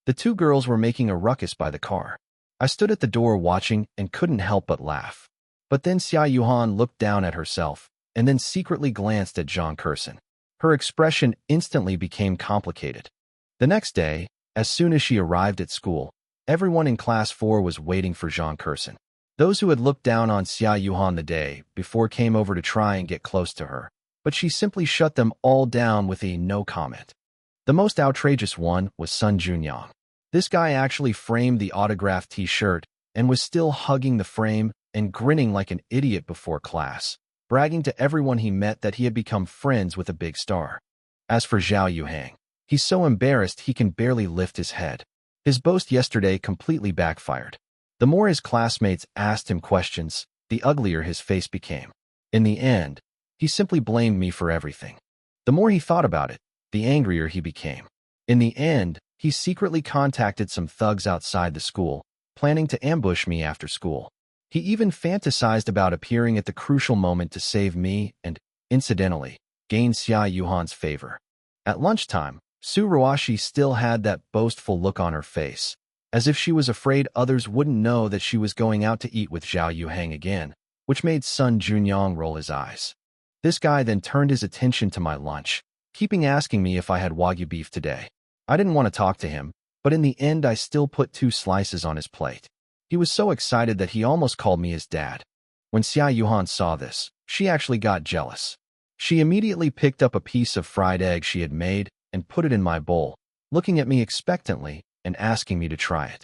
The two girls were making a ruckus by the car. I stood at the door watching and couldn't help but laugh. But then Xia Yuhan looked down at herself and then secretly glanced at Zhang Kursen. Her expression instantly became complicated. The next day, as soon as she arrived at school, everyone in Class 4 was waiting for Zhang Kursen. Those who had looked down on Xia Yuhan the day before came over to try and get close to her, but she simply shut them all down with a no comment. The most outrageous one was Sun Junyang. This guy actually framed the autographed t-shirt and was still hugging the frame and grinning like an idiot before class, bragging to everyone he met that he had become friends with a big star. As for Zhao Yuhang, he's so embarrassed he can barely lift his head. His boast yesterday completely backfired. The more his classmates asked him questions, the uglier his face became. In the end, he simply blamed me for everything. The more he thought about it, the angrier he became. In the end, he secretly contacted some thugs outside the school, planning to ambush me after school. He even fantasized about appearing at the crucial moment to save me and, incidentally, gain Xia Yuhan's favor. At lunchtime, Su Ruashi still had that boastful look on her face, as if she was afraid others wouldn't know that she was going out to eat with Zhao Yuhang again, which made Sun Junyang roll his eyes. This guy then turned his attention to my lunch, keeping asking me if I had Wagyu beef today. I didn't want to talk to him, but in the end I still put 2 slices on his plate. He was so excited that he almost called me his dad. When Xia Yuhan saw this, she actually got jealous. She immediately picked up a piece of fried egg she had made and put it in my bowl, looking at me expectantly and asking me to try it.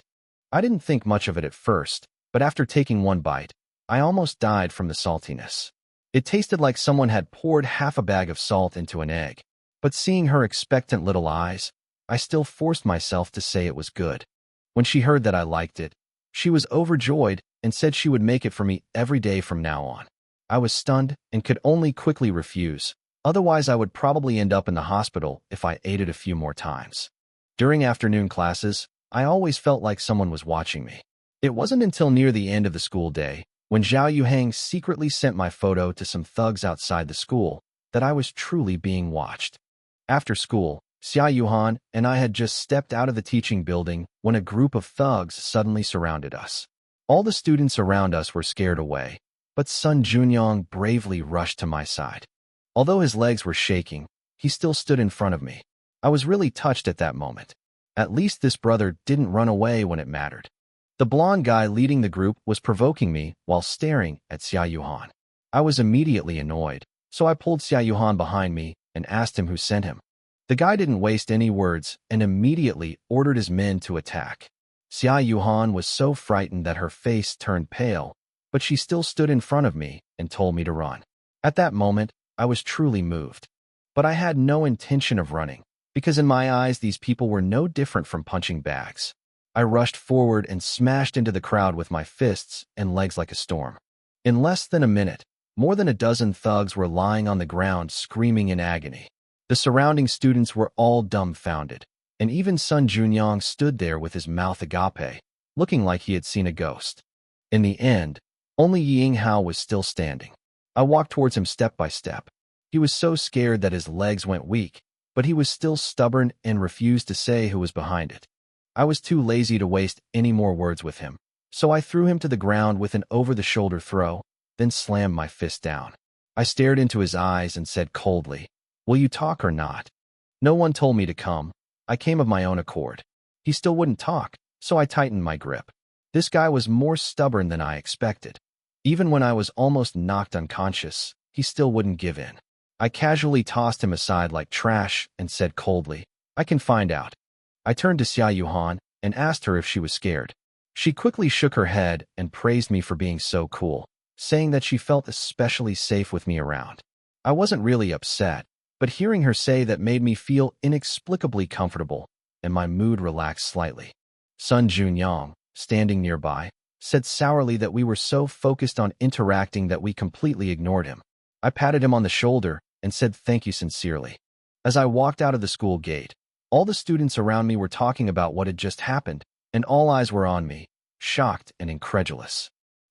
I didn't think much of it at first, but after taking one bite, I almost died from the saltiness. It tasted like someone had poured half a bag of salt into an egg, but seeing her expectant little eyes, I still forced myself to say it was good. When she heard that I liked it, she was overjoyed and said she would make it for me every day from now on. I was stunned and could only quickly refuse, otherwise I would probably end up in the hospital if I ate it a few more times. During afternoon classes, I always felt like someone was watching me. It wasn't until near the end of the school day, when Zhao Yuhang secretly sent my photo to some thugs outside the school, that I was truly being watched. After school, Xia Yuhan and I had just stepped out of the teaching building when a group of thugs suddenly surrounded us. All the students around us were scared away, but Sun Junyang bravely rushed to my side. Although his legs were shaking, he still stood in front of me. I was really touched at that moment. At least this brother didn't run away when it mattered. The blonde guy leading the group was provoking me while staring at Xia Yuhan. I was immediately annoyed, so I pulled Xia Yuhan behind me and asked him who sent him. The guy didn't waste any words and immediately ordered his men to attack. Xia Yuhan was so frightened that her face turned pale, but she still stood in front of me and told me to run. At that moment, I was truly moved. But I had no intention of running, because in my eyes these people were no different from punching bags. I rushed forward and smashed into the crowd with my fists and legs like a storm. In less than a minute, More than a dozen thugs were lying on the ground screaming in agony. The surrounding students were all dumbfounded, and even Sun Junyong stood there with his mouth agape, looking like he had seen a ghost. In the end, only Ying Hao was still standing. I walked towards him step by step. He was so scared that his legs went weak, but he was still stubborn and refused to say who was behind it. I was too lazy to waste any more words with him, so I threw him to the ground with an over-the-shoulder throw, then slammed my fist down. I stared into his eyes and said coldly, "Will you talk or not?" No one told me to come. I came of my own accord. He still wouldn't talk, so I tightened my grip. This guy was more stubborn than I expected. Even when I was almost knocked unconscious, he still wouldn't give in. I casually tossed him aside like trash and said coldly, "I can find out." I turned to Xia Yuhan and asked her if she was scared. She quickly shook her head and praised me for being so cool, saying that she felt especially safe with me around. I wasn't really upset, but hearing her say that made me feel inexplicably comfortable, and my mood relaxed slightly. Sun Junyong, standing nearby, said sourly that we were so focused on interacting that we completely ignored him. I patted him on the shoulder and said thank you sincerely. As I walked out of the school gate, all the students around me were talking about what had just happened, and all eyes were on me, shocked and incredulous.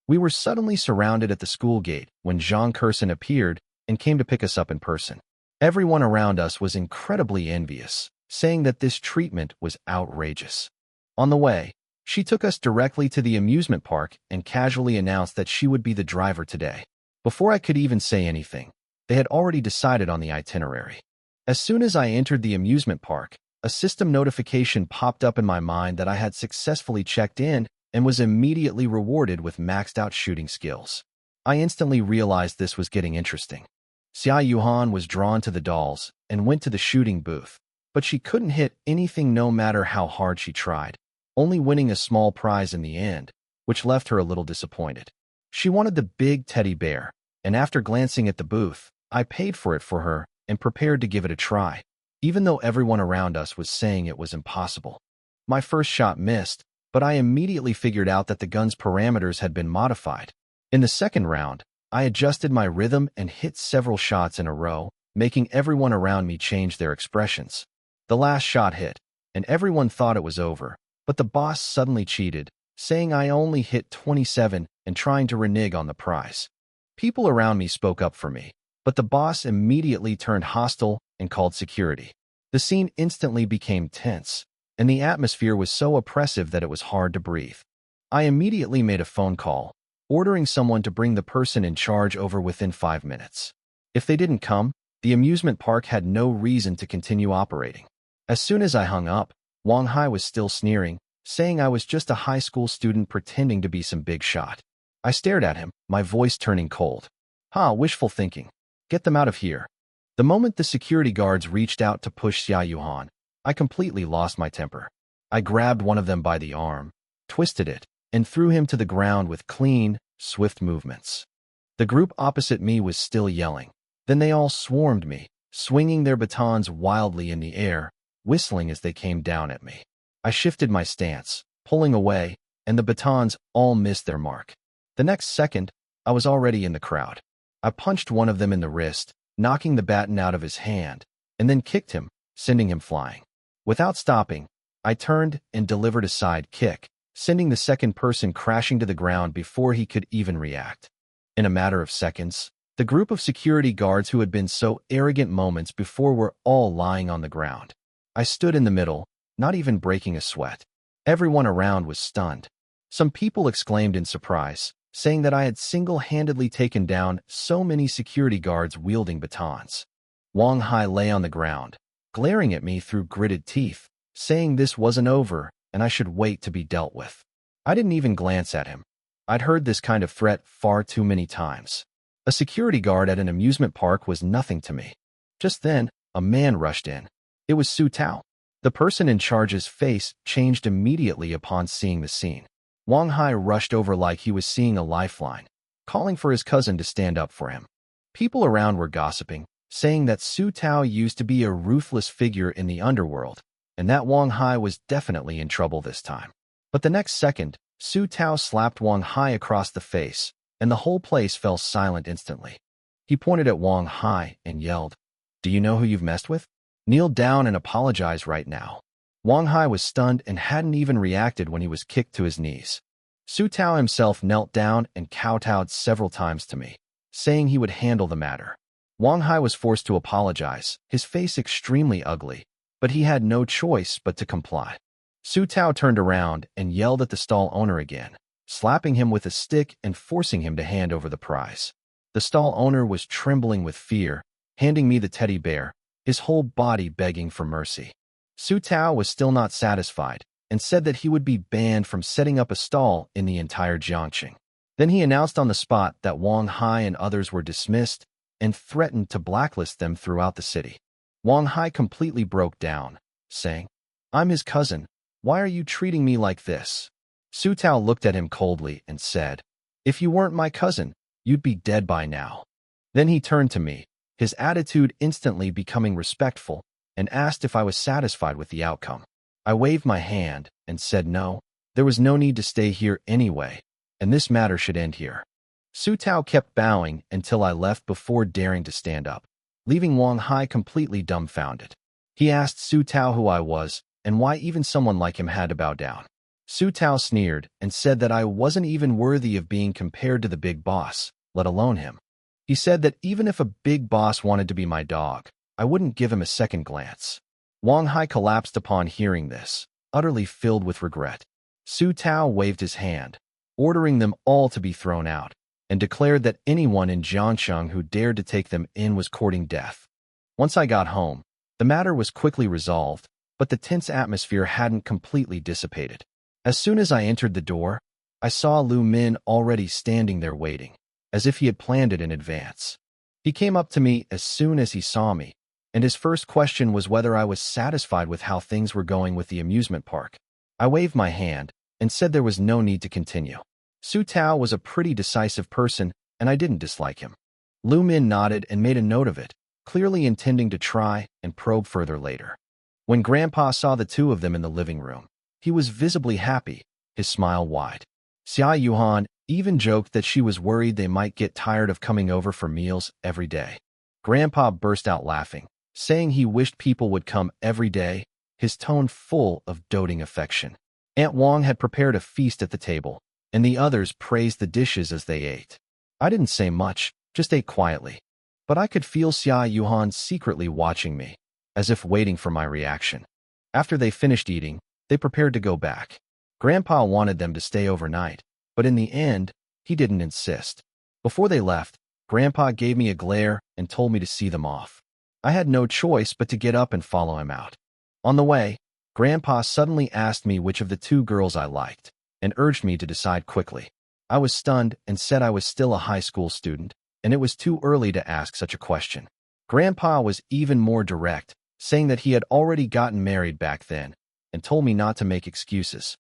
We were suddenly surrounded at the school gate when Zhang Kursen appeared and came to pick us up in person. Everyone around us was incredibly envious, saying that this treatment was outrageous. On the way, she took us directly to the amusement park and casually announced that she would be the driver today. Before I could even say anything, they had already decided on the itinerary. As soon as I entered the amusement park, a system notification popped up in my mind that I had successfully checked in and was immediately rewarded with maxed-out shooting skills. I instantly realized this was getting interesting. Xia Yuhan was drawn to the dolls and went to the shooting booth, but she couldn't hit anything no matter how hard she tried, only winning a small prize in the end, which left her a little disappointed. She wanted the big teddy bear, and after glancing at the booth, I paid for it for her and prepared to give it a try, even though everyone around us was saying it was impossible. My first shot missed, but I immediately figured out that the gun's parameters had been modified. In the second round, I adjusted my rhythm and hit several shots in a row, making everyone around me change their expressions. The last shot hit, and everyone thought it was over, but the boss suddenly cheated, saying I only hit 27 and trying to renege on the prize. People around me spoke up for me, but the boss immediately turned hostile and called security. The scene instantly became tense, and the atmosphere was so oppressive that it was hard to breathe. I immediately made a phone call, ordering someone to bring the person in charge over within 5 minutes. If they didn't come, the amusement park had no reason to continue operating. As soon as I hung up, Wang Hai was still sneering, saying I was just a high school student pretending to be some big shot. I stared at him, my voice turning cold. Wishful thinking. Get them out of here. The moment the security guards reached out to push Xia Yuhan, I completely lost my temper. I grabbed one of them by the arm, twisted it, and threw him to the ground with clean, swift movements. The group opposite me was still yelling. Then they all swarmed me, swinging their batons wildly in the air, whistling as they came down at me. I shifted my stance, pulling away, and the batons all missed their mark. The next second, I was already in the crowd. I punched one of them in the wrist, knocking the baton out of his hand, and then kicked him, sending him flying. Without stopping, I turned and delivered a side kick, sending the second person crashing to the ground before he could even react. In a matter of seconds, the group of security guards who had been so arrogant moments before were all lying on the ground. I stood in the middle, not even breaking a sweat. Everyone around was stunned. Some people exclaimed in surprise, saying that I had single-handedly taken down so many security guards wielding batons. Wang Hai lay on the ground, glaring at me through gritted teeth, saying this wasn't over and I should wait to be dealt with. I didn't even glance at him. I'd heard this kind of threat far too many times. A security guard at an amusement park was nothing to me. Just then, a man rushed in. It was Su Tao. The person in charge's face changed immediately upon seeing the scene. Wang Hai rushed over like he was seeing a lifeline, calling for his cousin to stand up for him. People around were gossiping, saying that Su Tao used to be a ruthless figure in the underworld, and that Wang Hai was definitely in trouble this time. But the next second, Su Tao slapped Wang Hai across the face, and the whole place fell silent instantly. He pointed at Wang Hai and yelled, "Do you know who you've messed with? Kneel down and apologize right now." Wang Hai was stunned and hadn't even reacted when he was kicked to his knees. Su Tao himself knelt down and kowtowed several times to me, saying he would handle the matter. Wang Hai was forced to apologize, his face extremely ugly, but he had no choice but to comply. Su Tao turned around and yelled at the stall owner again, slapping him with a stick and forcing him to hand over the prize. The stall owner was trembling with fear, handing me the teddy bear, his whole body begging for mercy. Su Tao was still not satisfied and said that he would be banned from setting up a stall in the entire Jiangxing. Then he announced on the spot that Wang Hai and others were dismissed and threatened to blacklist them throughout the city. Wang Hai completely broke down, saying, "I'm his cousin. Why are you treating me like this?" Su Tao looked at him coldly and said, "If you weren't my cousin, you'd be dead by now." Then he turned to me, his attitude instantly becoming respectful, and asked if I was satisfied with the outcome. I waved my hand and said no, there was no need to stay here anyway, and this matter should end here. Su Tao kept bowing until I left before daring to stand up, leaving Wang Hai completely dumbfounded. He asked Su Tao who I was and why even someone like him had to bow down. Su Tao sneered and said that I wasn't even worthy of being compared to the big boss, let alone him. He said that even if a big boss wanted to be my dog, I wouldn't give him a second glance. Wang Hai collapsed upon hearing this, utterly filled with regret. Su Tao waved his hand, ordering them all to be thrown out, and declared that anyone in Jiangxing who dared to take them in was courting death. Once I got home, the matter was quickly resolved, but the tense atmosphere hadn't completely dissipated. As soon as I entered the door, I saw Lu Min already standing there waiting, as if he had planned it in advance. He came up to me as soon as he saw me, and his first question was whether I was satisfied with how things were going with the amusement park. I waved my hand and said there was no need to continue. Su Tao was a pretty decisive person, and I didn't dislike him. Lu Min nodded and made a note of it, clearly intending to try and probe further later. When Grandpa saw the two of them in the living room, he was visibly happy, his smile wide. Xia Yuhan even joked that she was worried they might get tired of coming over for meals every day. Grandpa burst out laughing, saying he wished people would come every day, his tone full of doting affection. Aunt Wang had prepared a feast at the table, and the others praised the dishes as they ate. I didn't say much, just ate quietly, but I could feel Xia Yuhan secretly watching me, as if waiting for my reaction. After they finished eating, they prepared to go back. Grandpa wanted them to stay overnight, but in the end, he didn't insist. Before they left, Grandpa gave me a glare and told me to see them off. I had no choice but to get up and follow him out. On the way, Grandpa suddenly asked me which of the two girls I liked, and urged me to decide quickly. I was stunned and said I was still a high school student, and it was too early to ask such a question. Grandpa was even more direct, saying that he had already gotten married back then, and told me not to make excuses.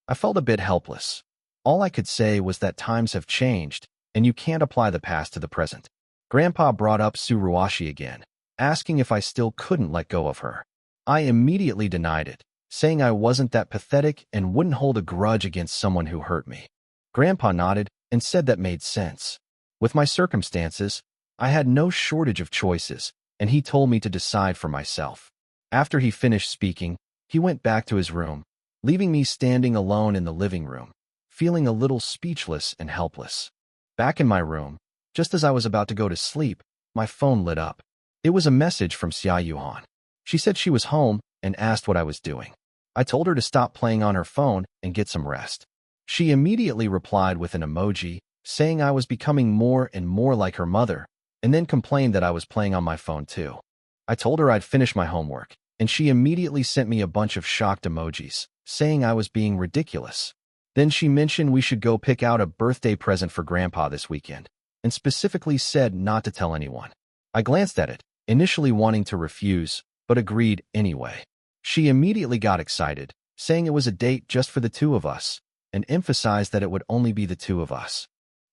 I felt a bit helpless. All I could say was that times have changed, and you can't apply the past to the present. Grandpa brought up Su Ruashi again, asking if I still couldn't let go of her. I immediately denied it, saying I wasn't that pathetic and wouldn't hold a grudge against someone who hurt me. Grandpa nodded and said that made sense. With my circumstances, I had no shortage of choices, and he told me to decide for myself. After he finished speaking, he went back to his room, leaving me standing alone in the living room, feeling a little speechless and helpless. Back in my room, just as I was about to go to sleep, my phone lit up. It was a message from Xia Yuhan. She said she was home and asked what I was doing. I told her to stop playing on her phone and get some rest. She immediately replied with an emoji, saying I was becoming more and more like her mother, and then complained that I was playing on my phone too. I told her I'd finished my homework, and she immediately sent me a bunch of shocked emojis, saying I was being ridiculous. Then she mentioned we should go pick out a birthday present for Grandpa this weekend, and specifically said not to tell anyone. I glanced at it, initially wanting to refuse, but agreed anyway. She immediately got excited, saying it was a date just for the two of us, and emphasized that it would only be the two of us.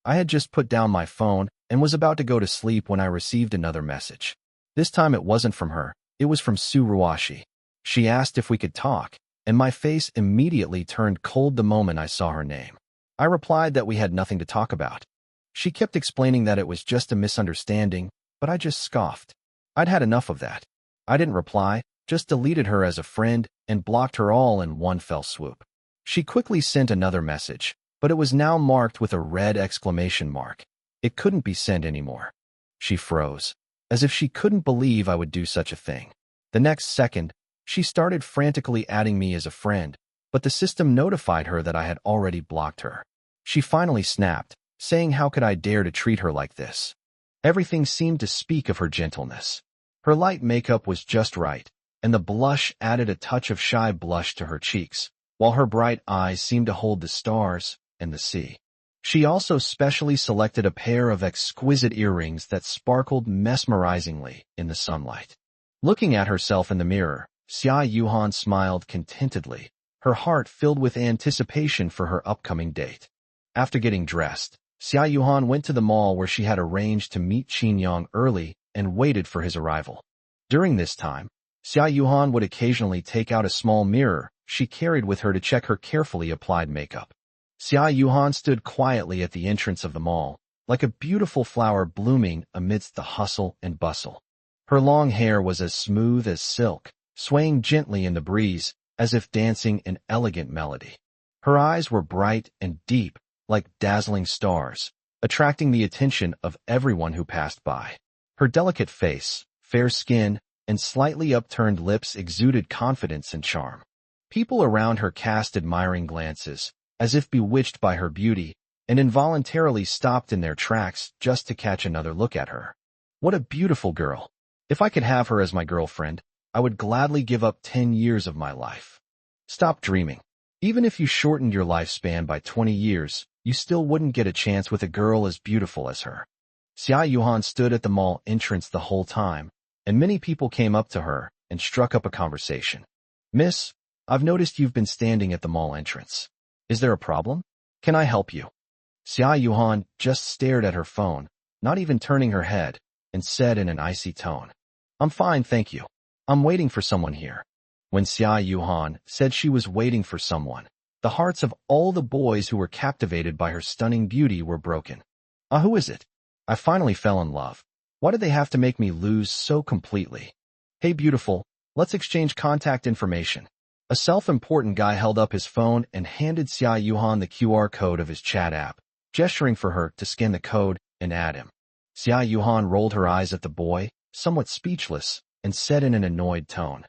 I had just put down my phone and was about to go to sleep when I received another message. This time it wasn't from her, it was from Su Ruashi. She asked if we could talk, and my face immediately turned cold the moment I saw her name. I replied that we had nothing to talk about. She kept explaining that it was just a misunderstanding, but I just scoffed. I'd had enough of that. I didn't reply, just deleted her as a friend and blocked her all in one fell swoop. She quickly sent another message, but it was now marked with a red exclamation mark. It couldn't be sent anymore. She froze, as if she couldn't believe I would do such a thing. The next second, she started frantically adding me as a friend, but the system notified her that I had already blocked her. She finally snapped, saying how could I dare to treat her like this. Everything seemed to speak of her gentleness. Her light makeup was just right, and the blush added a touch of shy blush to her cheeks, while her bright eyes seemed to hold the stars and the sea. She also specially selected a pair of exquisite earrings that sparkled mesmerizingly in the sunlight. Looking at herself in the mirror, Xia Yuhan smiled contentedly, her heart filled with anticipation for her upcoming date. After getting dressed, Xia Yuhan went to the mall where she had arranged to meet Qin Yang early and waited for his arrival. During this time, Xia Yuhan would occasionally take out a small mirror she carried with her to check her carefully applied makeup. Xia Yuhan stood quietly at the entrance of the mall, like a beautiful flower blooming amidst the hustle and bustle. Her long hair was as smooth as silk, swaying gently in the breeze, as if dancing an elegant melody. Her eyes were bright and deep, like dazzling stars, attracting the attention of everyone who passed by. Her delicate face, fair skin, and slightly upturned lips exuded confidence and charm. People around her cast admiring glances, as if bewitched by her beauty, and involuntarily stopped in their tracks just to catch another look at her. What a beautiful girl! If I could have her as my girlfriend, I would gladly give up 10 years of my life. Stop dreaming. Even if you shortened your lifespan by 20 years, you still wouldn't get a chance with a girl as beautiful as her. Xia Yuhan stood at the mall entrance the whole time, and many people came up to her and struck up a conversation. Miss, I've noticed you've been standing at the mall entrance. Is there a problem? Can I help you? Xia Yuhan just stared at her phone, not even turning her head, and said in an icy tone, I'm fine, thank you. I'm waiting for someone here. When Xia Yuhan said she was waiting for someone, the hearts of all the boys who were captivated by her stunning beauty were broken. Who is it? I finally fell in love. Why did they have to make me lose so completely? Hey beautiful, let's exchange contact information. A self-important guy held up his phone and handed Xia Yuhan the QR code of his chat app, gesturing for her to scan the code and add him. Xia Yuhan rolled her eyes at the boy, somewhat speechless, and said in an annoyed tone,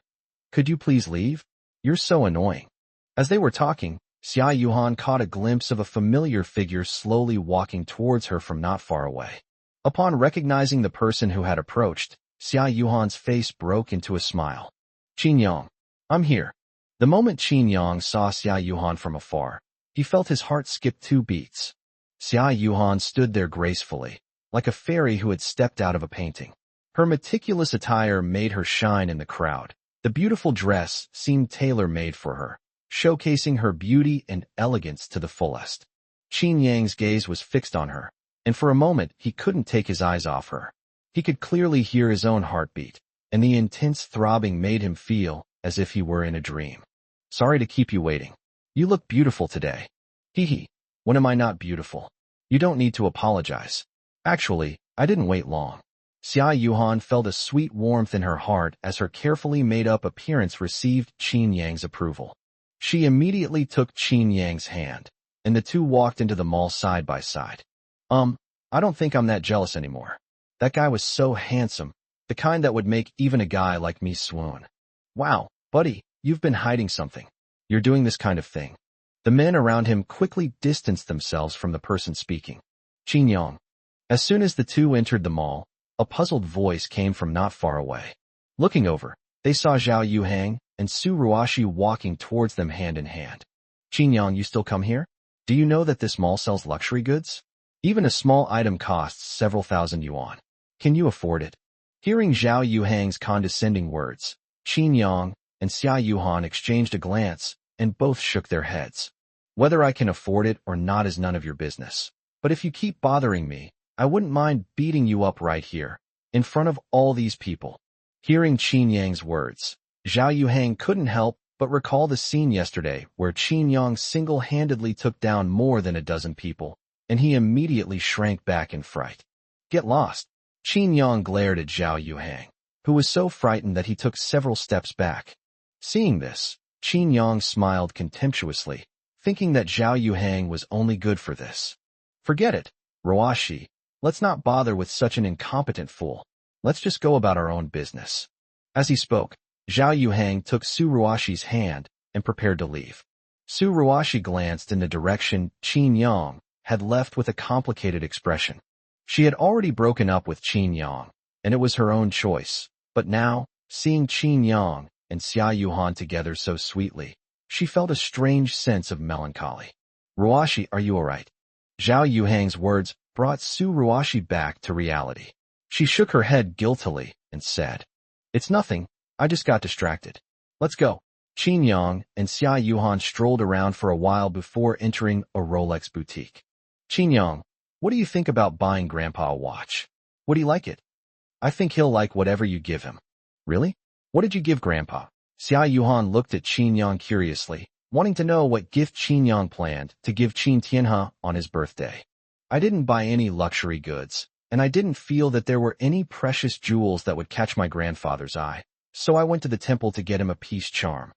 Could you please leave? You're so annoying. As they were talking, Xia Yuhan caught a glimpse of a familiar figure slowly walking towards her from not far away. Upon recognizing the person who had approached, Xia Yuhan's face broke into a smile. Qin Yang, I'm here. The moment Qin Yang saw Xia Yuhan from afar, he felt his heart skip 2 beats. Xia Yuhan stood there gracefully, like a fairy who had stepped out of a painting. Her meticulous attire made her shine in the crowd. The beautiful dress seemed tailor-made for her, showcasing her beauty and elegance to the fullest. Qin Yang's gaze was fixed on her, and for a moment he couldn't take his eyes off her. He could clearly hear his own heartbeat, and the intense throbbing made him feel as if he were in a dream. Sorry to keep you waiting. You look beautiful today. Hee hee. When am I not beautiful? You don't need to apologize. Actually, I didn't wait long. Xia Yuhan felt a sweet warmth in her heart as her carefully made-up appearance received Qin Yang's approval. She immediately took Qin Yang's hand, and the two walked into the mall side by side. I don't think I'm that jealous anymore. That guy was so handsome, the kind that would make even a guy like me swoon. Wow, buddy, you've been hiding something. You're doing this kind of thing. The men around him quickly distanced themselves from the person speaking. Qin Yang. As soon as the two entered the mall, a puzzled voice came from not far away. Looking over, they saw Zhao Yuhang and Su Ruashi walking towards them hand in hand. Qin Yang, you still come here? Do you know that this mall sells luxury goods? Even a small item costs several thousand yuan. Can you afford it? Hearing Zhao Yuhang's condescending words, Qin Yang and Xia Yuhan exchanged a glance, and both shook their heads. Whether I can afford it or not is none of your business. But if you keep bothering me, I wouldn't mind beating you up right here, in front of all these people. Hearing Qin Yang's words, Zhao Yuhang couldn't help but recall the scene yesterday where Qin Yang single-handedly took down more than a dozen people, and he immediately shrank back in fright. Get lost. Qin Yang glared at Zhao Yuhang, who was so frightened that he took several steps back. Seeing this, Qin Yang smiled contemptuously, thinking that Zhao Yuhang was only good for this. Forget it, Ruashi. Let's not bother with such an incompetent fool. Let's just go about our own business. As he spoke, Zhao Yuhang took Su Ruashi's hand and prepared to leave. Su Ruashi glanced in the direction Qin Yang had left with a complicated expression. She had already broken up with Qin Yang, and it was her own choice. But now, seeing Qin Yang and Xia Yuhan together so sweetly, she felt a strange sense of melancholy. Ruashi, are you all right? Zhao Yuhang's words brought Su Ruashi back to reality. She shook her head guiltily and said, It's nothing, I just got distracted. Let's go. Qin Yang and Xia Yuhan strolled around for a while before entering a Rolex boutique. Qin Yang, what do you think about buying Grandpa a watch? Would he like it? I think he'll like whatever you give him. Really? What did you give Grandpa? Xia Yuhan looked at Qin Yang curiously, wanting to know what gift Qin Yang planned to give Qin Tianhe on his birthday. I didn't buy any luxury goods, and I didn't feel that there were any precious jewels that would catch my grandfather's eye, so I went to the temple to get him a peace charm.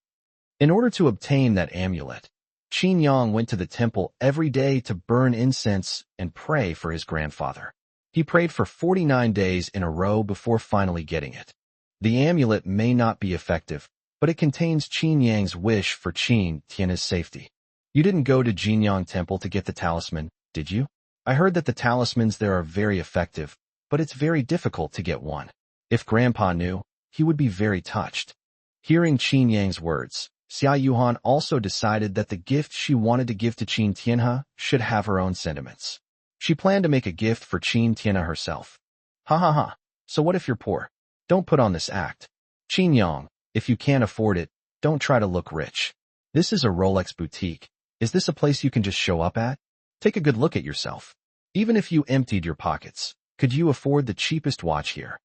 In order to obtain that amulet, Qin Yang went to the temple every day to burn incense and pray for his grandfather. He prayed for 49 days in a row before finally getting it. The amulet may not be effective, but it contains Qin Yang's wish for Qin Tianhe's safety. You didn't go to Jinyang Temple to get the talisman, did you? I heard that the talismans there are very effective, but it's very difficult to get one. If Grandpa knew, he would be very touched. Hearing Qin Yang's words, Xia Yuhan also decided that the gift she wanted to give to Qin Tianhe should have her own sentiments. She planned to make a gift for Qin Tianhe herself. Ha ha ha, so what if you're poor? Don't put on this act. Qin Yang, if you can't afford it, don't try to look rich. This is a Rolex boutique. Is this a place you can just show up at? Take a good look at yourself. Even if you emptied your pockets, could you afford the cheapest watch here?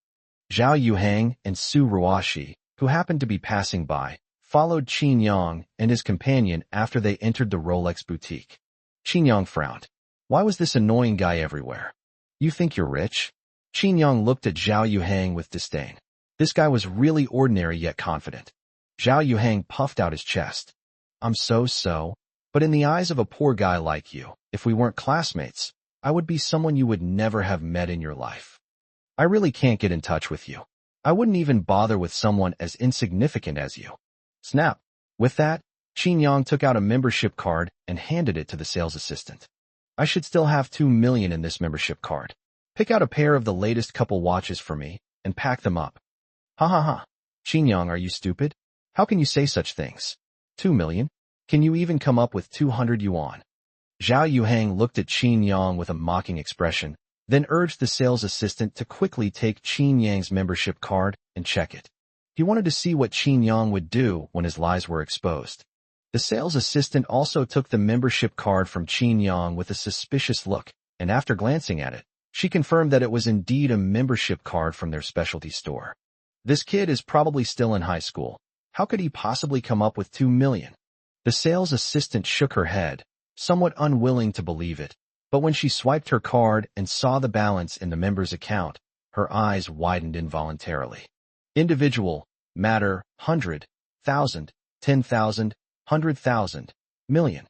Zhao Yuhang and Su Ruashi, who happened to be passing by, followed Qin Yang and his companion after they entered the Rolex boutique. Qin Yang frowned. Why was this annoying guy everywhere? You think you're rich? Qin Yang looked at Zhao Yuhang with disdain. This guy was really ordinary yet confident. Zhao Yuhang puffed out his chest. I'm so, but in the eyes of a poor guy like you, if we weren't classmates, I would be someone you would never have met in your life. I really can't get in touch with you. I wouldn't even bother with someone as insignificant as you. Snap. With that, Qin Yang took out a membership card and handed it to the sales assistant. I should still have 2 million in this membership card. Pick out a pair of the latest couple watches for me and pack them up. Ha ha ha. Qin Yang, are you stupid? How can you say such things? 2 million? Can you even come up with 200 yuan? Zhao Yuhang looked at Qin Yang with a mocking expression, then urged the sales assistant to quickly take Qin Yang's membership card and check it. He wanted to see what Qin Yang would do when his lies were exposed. The sales assistant also took the membership card from Qin Yang with a suspicious look, and after glancing at it, she confirmed that it was indeed a membership card from their specialty store. This kid is probably still in high school. How could he possibly come up with 2 million? The sales assistant shook her head, somewhat unwilling to believe it, but when she swiped her card and saw the balance in the member's account, her eyes widened involuntarily. Individual, matter, 100, 1,000, 10,000, 100,000, million.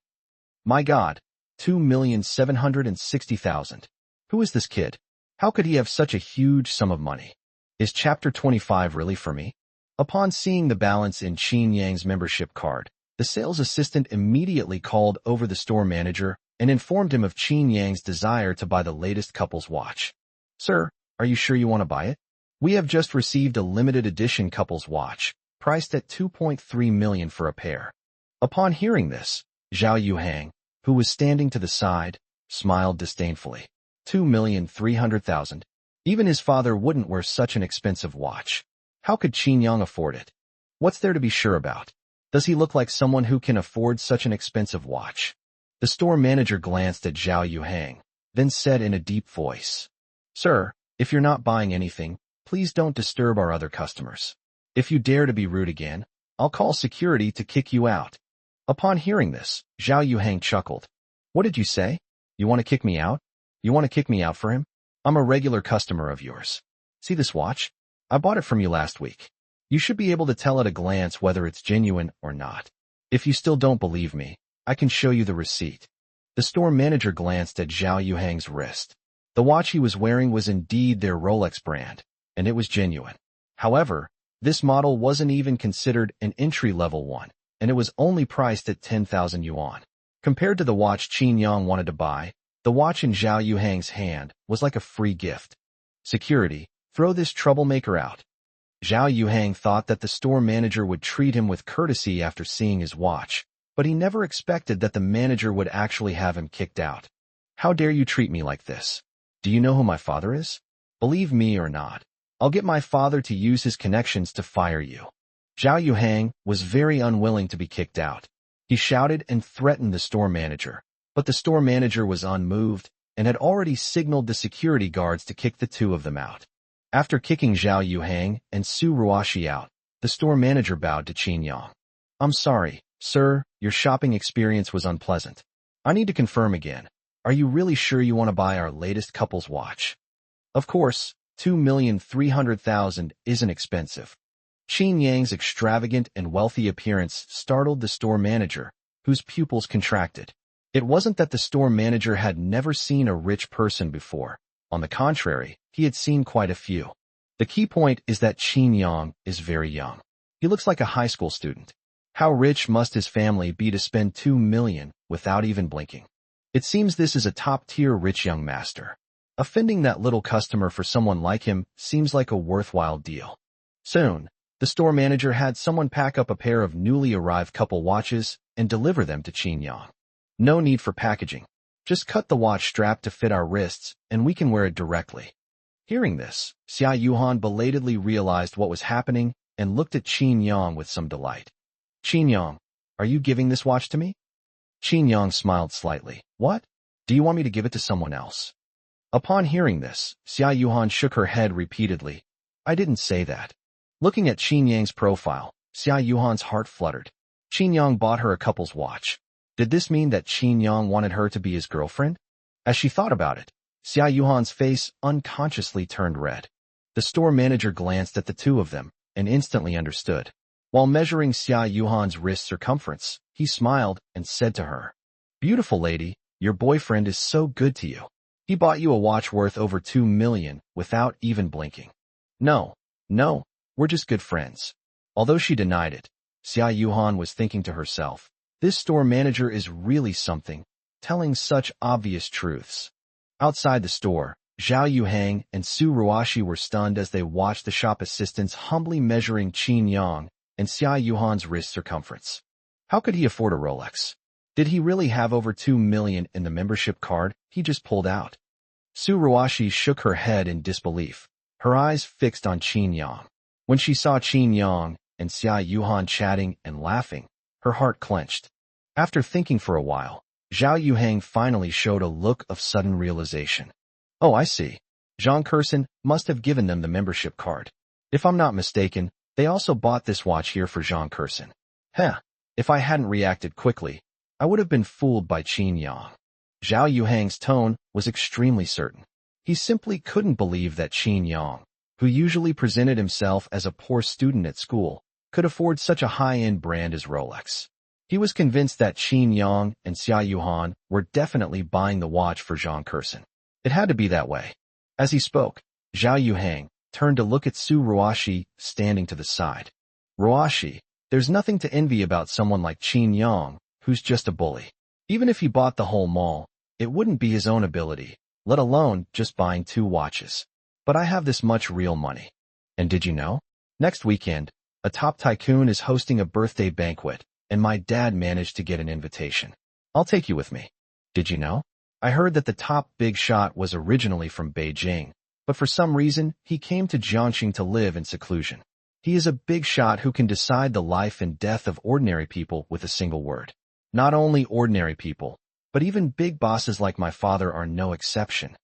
My God, 2,760,000. Who is this kid? How could he have such a huge sum of money? Is chapter 25 really for me? Upon seeing the balance in Qin Yang's membership card, the sales assistant immediately called over the store manager and informed him of Qin Yang's desire to buy the latest couple's watch. Sir, are you sure you want to buy it? We have just received a limited edition couple's watch, priced at 2.3 million for a pair. Upon hearing this, Zhao Yuhang, who was standing to the side, smiled disdainfully. 2,300,000. Even his father wouldn't wear such an expensive watch. How could Qin Yang afford it? What's there to be sure about? Does he look like someone who can afford such an expensive watch? The store manager glanced at Zhao Yuhang, then said in a deep voice, Sir, if you're not buying anything, please don't disturb our other customers. If you dare to be rude again, I'll call security to kick you out. Upon hearing this, Zhao Yuhang chuckled. What did you say? You want to kick me out? You want to kick me out for him? I'm a regular customer of yours. See this watch? I bought it from you last week. You should be able to tell at a glance whether it's genuine or not. If you still don't believe me, I can show you the receipt. The store manager glanced at Zhao Yuhang's wrist. The watch he was wearing was indeed their Rolex brand, and it was genuine. However, this model wasn't even considered an entry-level one, and it was only priced at 10,000 yuan. Compared to the watch Qin Yang wanted to buy, the watch in Zhao Yuhang's hand was like a free gift. Security, throw this troublemaker out. Zhao Yuhang thought that the store manager would treat him with courtesy after seeing his watch, but he never expected that the manager would actually have him kicked out. How dare you treat me like this? Do you know who my father is? Believe me or not, I'll get my father to use his connections to fire you. Zhao Yuhang was very unwilling to be kicked out. He shouted and threatened the store manager, but the store manager was unmoved and had already signaled the security guards to kick the two of them out. After kicking Zhao Yuhang and Su Ruashi out, the store manager bowed to Qin Yang. I'm sorry, sir, your shopping experience was unpleasant. I need to confirm again. Are you really sure you want to buy our latest couple's watch? Of course, 2,300,000 isn't expensive. Qin Yang's extravagant and wealthy appearance startled the store manager, whose pupils contracted. It wasn't that the store manager had never seen a rich person before. On the contrary, he had seen quite a few. The key point is that Qin Yang is very young. He looks like a high school student. How rich must his family be to spend 2 million without even blinking? It seems this is a top-tier rich young master. Offending that little customer for someone like him seems like a worthwhile deal. Soon, the store manager had someone pack up a pair of newly arrived couple watches and deliver them to Qin Yang. No need for packaging. Just cut the watch strap to fit our wrists, and we can wear it directly. Hearing this, Xia Yuhan belatedly realized what was happening and looked at Qin Yang with some delight. Qin Yang, are you giving this watch to me? Qin Yang smiled slightly. What? Do you want me to give it to someone else? Upon hearing this, Xia Yuhan shook her head repeatedly. I didn't say that. Looking at Qin Yang's profile, Xia Yuhan's heart fluttered. Qin Yang bought her a couple's watch. Did this mean that Qin Yang wanted her to be his girlfriend? As she thought about it, Xia Yuhan's face unconsciously turned red. The store manager glanced at the two of them and instantly understood. While measuring Xia Yuhan's wrist circumference, he smiled and said to her, Beautiful lady, your boyfriend is so good to you. He bought you a watch worth over 2 million without even blinking. No, we're just good friends. Although she denied it, Xia Yuhan was thinking to herself, this store manager is really something, telling such obvious truths. Outside the store, Zhao Yuhang and Su Ruashi were stunned as they watched the shop assistants humbly measuring Qin Yang and Xia Yuhan's wrist circumference. How could he afford a Rolex? Did he really have over 2 million in the membership card he just pulled out? Su Ruashi shook her head in disbelief, her eyes fixed on Qin Yang. When she saw Qin Yang and Xia Yuhan chatting and laughing, her heart clenched. After thinking for a while, Zhao Yuhang finally showed a look of sudden realization. Oh, I see. Zhang Kersen must have given them the membership card. If I'm not mistaken, they also bought this watch here for Zhang Kersen. If I hadn't reacted quickly, I would have been fooled by Qin Yang. Zhao Yuhang's tone was extremely certain. He simply couldn't believe that Qin Yang, who usually presented himself as a poor student at school, could afford such a high-end brand as Rolex. He was convinced that Qin Yang and Xia Yuhan were definitely buying the watch for Zhang Kersen. It had to be that way. As he spoke, Zhao Yuhang turned to look at Su Ruashi standing to the side. Ruashi, there's nothing to envy about someone like Qin Yang, who's just a bully. Even if he bought the whole mall, it wouldn't be his own ability, let alone just buying 2 watches. But I have this much real money. And did you know? Next weekend, a top tycoon is hosting a birthday banquet, and my dad managed to get an invitation. I'll take you with me. Did you know? I heard that the top big shot was originally from Beijing, but for some reason, he came to Jiangxing to live in seclusion. He is a big shot who can decide the life and death of ordinary people with a single word. Not only ordinary people, but even big bosses like my father are no exception.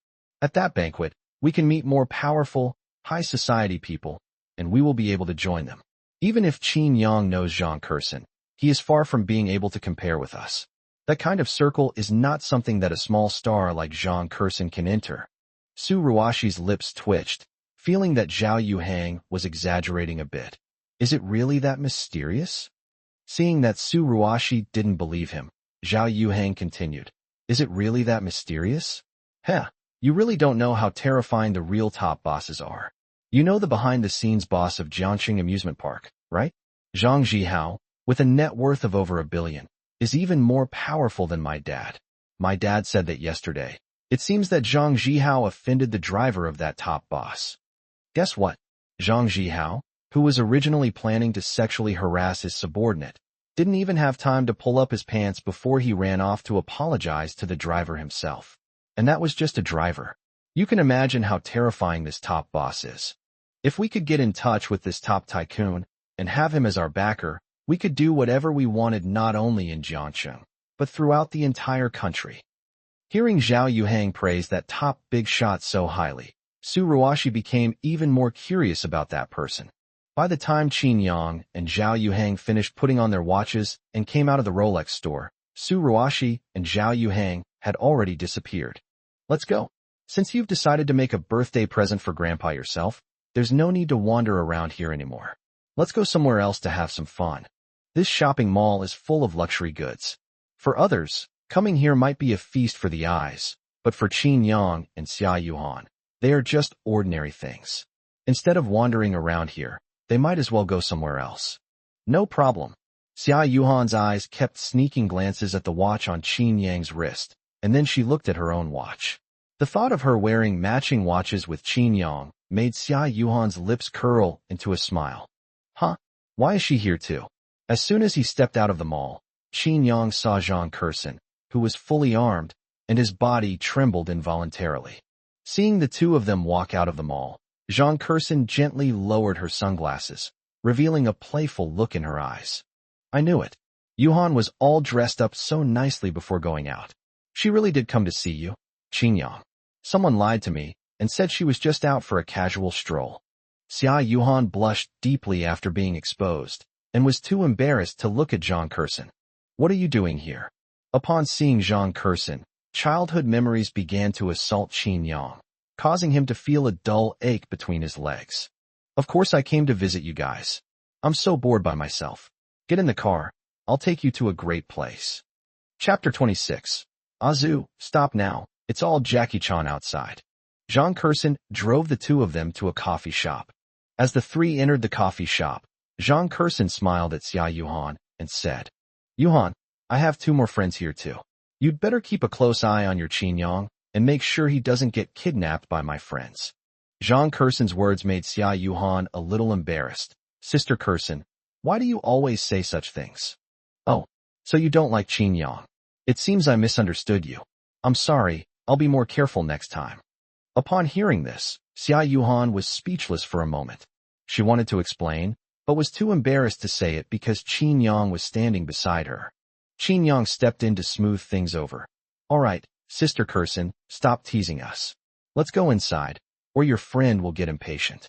At that banquet, we can meet more powerful, high society people, and we will be able to join them. Even if Qin Yang knows Zhang Kersen, he is far from being able to compare with us. That kind of circle is not something that a small star like Zhang Kurson can enter. Su Ruashi's lips twitched, feeling that Zhao Yuhang was exaggerating a bit. Is it really that mysterious? Seeing that Su Ruashi didn't believe him, Zhao Yuhang continued. Is it really that mysterious? Heh, you really don't know how terrifying the real top bosses are. You know the behind-the-scenes boss of Jiangxing Amusement Park, right? Zhang Zhihao, with a net worth of over $1 billion, is even more powerful than my dad. My dad said that yesterday. It seems that Zhang Zhihao offended the driver of that top boss. Guess what? Zhang Zhihao, who was originally planning to sexually harass his subordinate, didn't even have time to pull up his pants before he ran off to apologize to the driver himself. And that was just a driver. You can imagine how terrifying this top boss is. If we could get in touch with this top tycoon and have him as our backer, we could do whatever we wanted not only in Jiangxing, but throughout the entire country. Hearing Zhao Yuhang praise that top big shot so highly, Su Ruashi became even more curious about that person. By the time Qin Yang and Zhao Yuhang finished putting on their watches and came out of the Rolex store, Su Ruashi and Zhao Yuhang had already disappeared. Let's go. Since you've decided to make a birthday present for Grandpa yourself, there's no need to wander around here anymore. Let's go somewhere else to have some fun. This shopping mall is full of luxury goods. For others, coming here might be a feast for the eyes, but for Qin Yang and Xia Yuhan, they are just ordinary things. Instead of wandering around here, they might as well go somewhere else. No problem. Xia Yuhan's eyes kept sneaking glances at the watch on Qin Yang's wrist, and then she looked at her own watch. The thought of her wearing matching watches with Qin Yang made Xia Yuhan's lips curl into a smile. Huh? Why is she here too? As soon as he stepped out of the mall, Qin Yang saw Zhang Kurson, who was fully armed, and his body trembled involuntarily. Seeing the two of them walk out of the mall, Zhang Kurson gently lowered her sunglasses, revealing a playful look in her eyes. I knew it. Yuhan was all dressed up so nicely before going out. She really did come to see you, Qin Yang. Someone lied to me and said she was just out for a casual stroll. Xia Yuhan blushed deeply after being exposed, and was too embarrassed to look at Zhang Kurson. What are you doing here? Upon seeing Zhang Kurson, childhood memories began to assault Qin Yang, causing him to feel a dull ache between his legs. Of course I came to visit you guys. I'm so bored by myself. Get in the car. I'll take you to a great place. Chapter 26. Azu, stop now. It's all Jackie Chan outside. Zhang Kurson drove the two of them to a coffee shop. As the three entered the coffee shop, Zhang Kurson smiled at Xia Yuhan and said, Yuhan, I have two more friends here too. You'd better keep a close eye on your Qin Yang and make sure he doesn't get kidnapped by my friends. Zhang Kurson's words made Xia Yuhan a little embarrassed. Sister Kurson, why do you always say such things? Oh, so you don't like Qin Yang. It seems I misunderstood you. I'm sorry, I'll be more careful next time. Upon hearing this, Xia Yuhan was speechless for a moment. She wanted to explain, but was too embarrassed to say it because Qin Yang was standing beside her. Qin Yang stepped in to smooth things over. All right, Sister Kurson, stop teasing us. Let's go inside, or your friend will get impatient.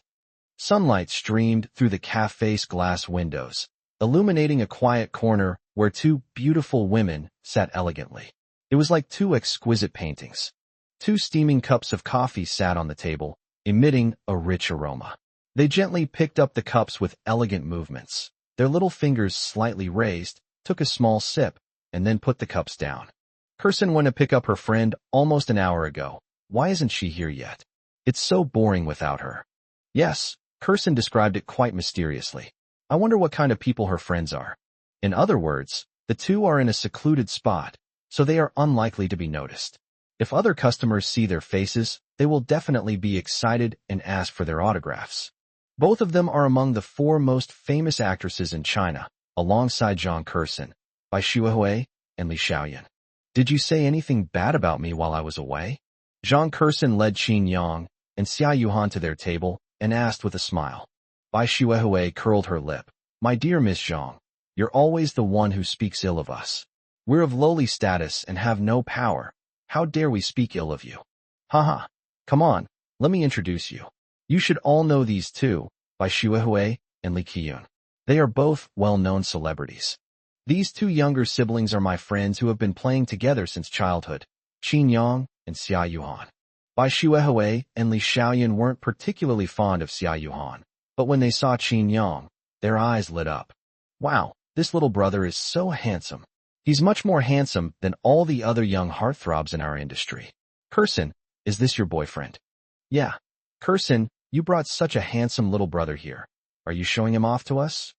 Sunlight streamed through the cafe's glass windows, illuminating a quiet corner where two beautiful women sat elegantly. It was like two exquisite paintings. Two steaming cups of coffee sat on the table, emitting a rich aroma. They gently picked up the cups with elegant movements. Their little fingers slightly raised, took a small sip, and then put the cups down. Kurson went to pick up her friend almost an hour ago. Why isn't she here yet? It's so boring without her. Yes, Kurson described it quite mysteriously. I wonder what kind of people her friends are. In other words, the two are in a secluded spot, so they are unlikely to be noticed. If other customers see their faces, they will definitely be excited and ask for their autographs. Both of them are among the 4 most famous actresses in China, alongside Zhang Kurson, Bai Shuihui, and Li Xiaoyan. Did you say anything bad about me while I was away? Zhang Kurson led Qin Yang and Xia Yuhan to their table and asked with a smile. Bai Shuihui curled her lip. My dear Miss Zhang, you're always the one who speaks ill of us. We're of lowly status and have no power. How dare we speak ill of you? Haha. Come on, let me introduce you. You should all know these two, Bai Shuihui and Li Qiyun. They are both well-known celebrities. These two younger siblings are my friends who have been playing together since childhood, Qin Yang and Xia Yuhan. Bai Xuehui and Li Xiaoyan weren't particularly fond of Xia Yuhan, but when they saw Qin Yang, their eyes lit up. Wow, this little brother is so handsome. He's much more handsome than all the other young heartthrobs in our industry. Kursin, is this your boyfriend? Yeah. Kursin, you brought such a handsome little brother here. Are you showing him off to us?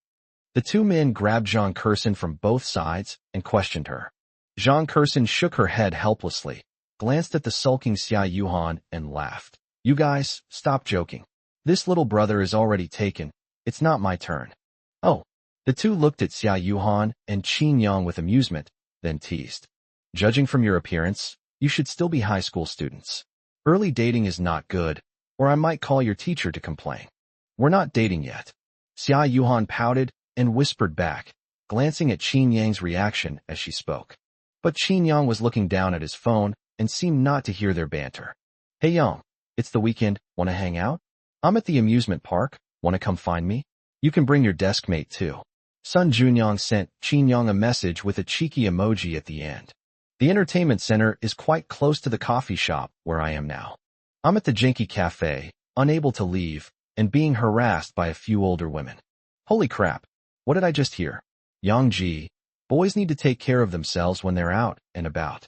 The two men grabbed Zhang Kursin from both sides and questioned her. Zhang Kursin shook her head helplessly, glanced at the sulking Xia Yuhan, and laughed. You guys, stop joking. This little brother is already taken. It's not my turn. Oh. The two looked at Xia Yuhan and Qin Yang with amusement, then teased. Judging from your appearance, you should still be high school students. Early dating is not good, or I might call your teacher to complain. We're not dating yet. Xia Yuhan pouted and whispered back, glancing at Qin Yang's reaction as she spoke. But Qin Yang was looking down at his phone and seemed not to hear their banter. Hey Yang, it's the weekend, wanna hang out? I'm at the amusement park, wanna come find me? You can bring your desk mate too. Sun Junyang sent Qin Yang a message with a cheeky emoji at the end. The entertainment center is quite close to the coffee shop where I am now. I'm at the Jinky Cafe, unable to leave, and being harassed by a few older women. Holy crap, what did I just hear? Yang Ji, boys need to take care of themselves when they're out and about.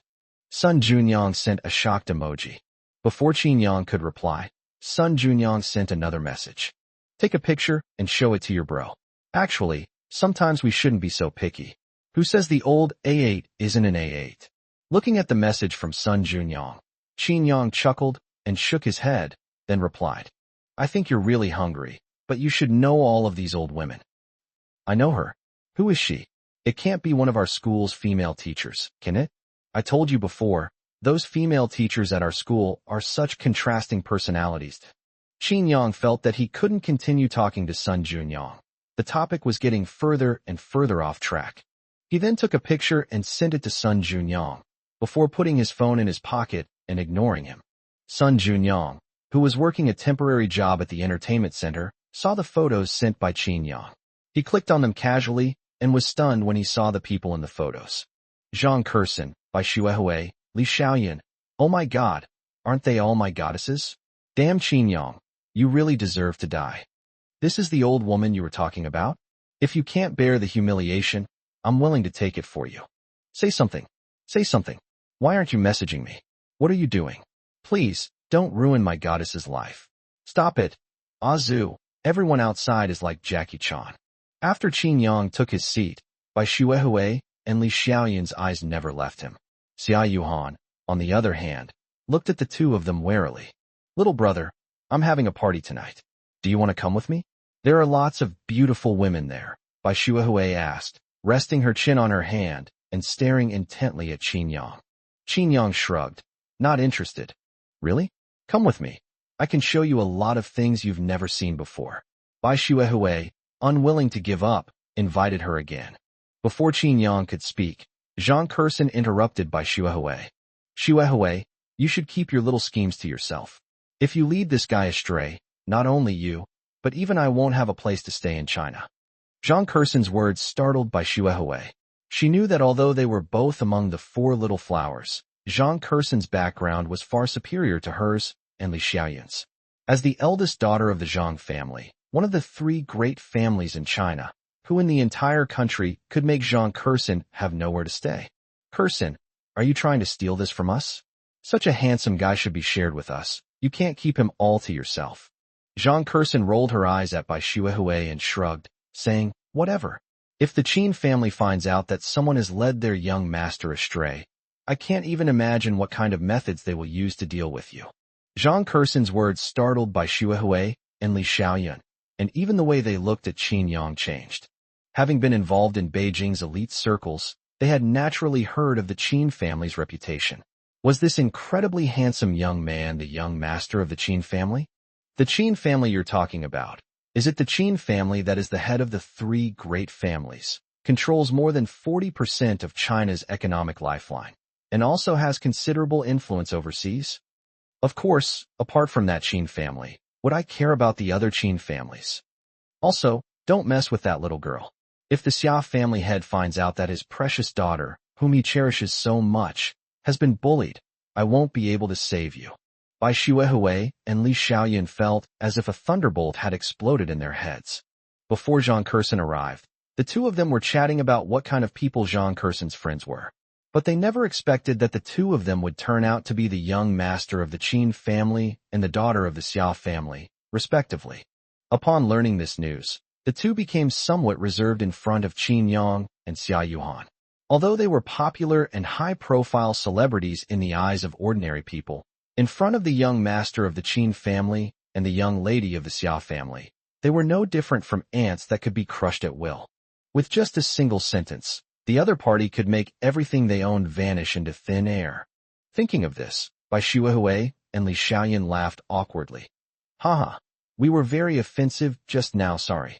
Sun Junyang sent a shocked emoji. Before Qin Yang could reply, Sun Junyang sent another message. Take a picture and show it to your bro. Actually, sometimes we shouldn't be so picky. Who says the old A8 isn't an A8? Looking at the message from Sun Junyang, Qin Yang chuckled and shook his head, then replied, I think you're really hungry, but you should know all of these old women. I know her. Who is she? It can't be one of our school's female teachers, can it? I told you before, those female teachers at our school are such contrasting personalities. Qin Yang felt that he couldn't continue talking to Sun Junyang. The topic was getting further and further off track. He then took a picture and sent it to Sun Junyang, before putting his phone in his pocket and ignoring him. Sun Junyang, who was working a temporary job at the entertainment center, saw the photos sent by Qin Yang. He clicked on them casually and was stunned when he saw the people in the photos. Zhang Kursin, Bai Xuehui, Li Xiaoyan. Oh my god, aren't they all my goddesses? Damn Qin Yang, you really deserve to die. This is the old woman you were talking about? If you can't bear the humiliation, I'm willing to take it for you. Say something. Say something. Why aren't you messaging me? What are you doing? Please, don't ruin my goddess's life. Stop it. Azu, everyone outside is like Jackie Chan. After Qin Yang took his seat, Bai Xuehui and Li Xiaoyan's eyes never left him. Xia Yuhan, on the other hand, looked at the two of them warily. Little brother, I'm having a party tonight. Do you want to come with me? There are lots of beautiful women there, Bai Xuehui asked, resting her chin on her hand and staring intently at Qin Yang. Qin Yang shrugged. Not interested. Really? Come with me. I can show you a lot of things you've never seen before. Bai Xuehui, unwilling to give up, invited her again. Before Qin Yang could speak, Zhang Kursin interrupted Bai Xuehui. Xuehui, you should keep your little schemes to yourself. If you lead this guy astray, not only you, but even I won't have a place to stay in China. Zhang Kursin's words startled Bai Xuehui. She knew that although they were both among the four little flowers, Zhang Kursin's background was far superior to hers and Li Xiaoyan's. As the eldest daughter of the Zhang family, one of the three great families in China, who in the entire country could make Zhang Kursin have nowhere to stay. Kursin, are you trying to steal this from us? Such a handsome guy should be shared with us. You can't keep him all to yourself. Zhang Kursin rolled her eyes at Bai Xuehui and shrugged, saying, whatever. If the Qin family finds out that someone has led their young master astray, I can't even imagine what kind of methods they will use to deal with you. Zhang Kursin's words startled Bai Xuehui and Li Xiaoyan, and even the way they looked at Qin Yang changed. Having been involved in Beijing's elite circles, they had naturally heard of the Qin family's reputation. Was this incredibly handsome young man the young master of the Qin family? The Qin family you're talking about. Is it the Qin family that is the head of the three great families, controls more than 40% of China's economic lifeline, and also has considerable influence overseas? Of course, apart from that Qin family, would I care about the other Qin families? Also, don't mess with that little girl. If the Xia family head finds out that his precious daughter, whom he cherishes so much, has been bullied, I won't be able to save you. Bai Xuehui and Li Xiaoyan felt as if a thunderbolt had exploded in their heads. Before Zhang Curson arrived, the two of them were chatting about what kind of people Zhang Curson's friends were. But they never expected that the two of them would turn out to be the young master of the Qin family and the daughter of the Xia family, respectively. Upon learning this news, the two became somewhat reserved in front of Qin Yang and Xia Yuhan. Although they were popular and high-profile celebrities in the eyes of ordinary people, in front of the young master of the Qin family and the young lady of the Xia family, they were no different from ants that could be crushed at will. With just a single sentence, the other party could make everything they owned vanish into thin air. Thinking of this, Bai Xuehui and Li Xiaoyan laughed awkwardly. Haha, we were very offensive just now, sorry.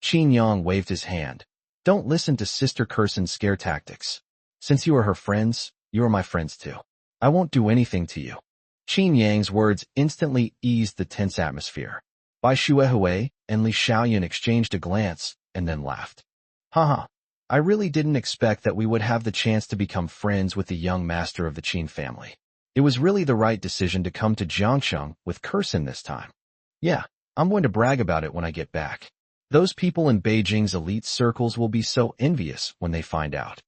Qin Yang waved his hand. Don't listen to Sister Curson's scare tactics. Since you are her friends, you are my friends too. I won't do anything to you. Qin Yang's words instantly eased the tense atmosphere. Bai Xuehui and Li Xiaoyan exchanged a glance and then laughed. Haha. I really didn't expect that we would have the chance to become friends with the young master of the Qin family. It was really the right decision to come to Jiangcheng with Curson this time. Yeah, I'm going to brag about it when I get back. Those people in Beijing's elite circles will be so envious when they find out.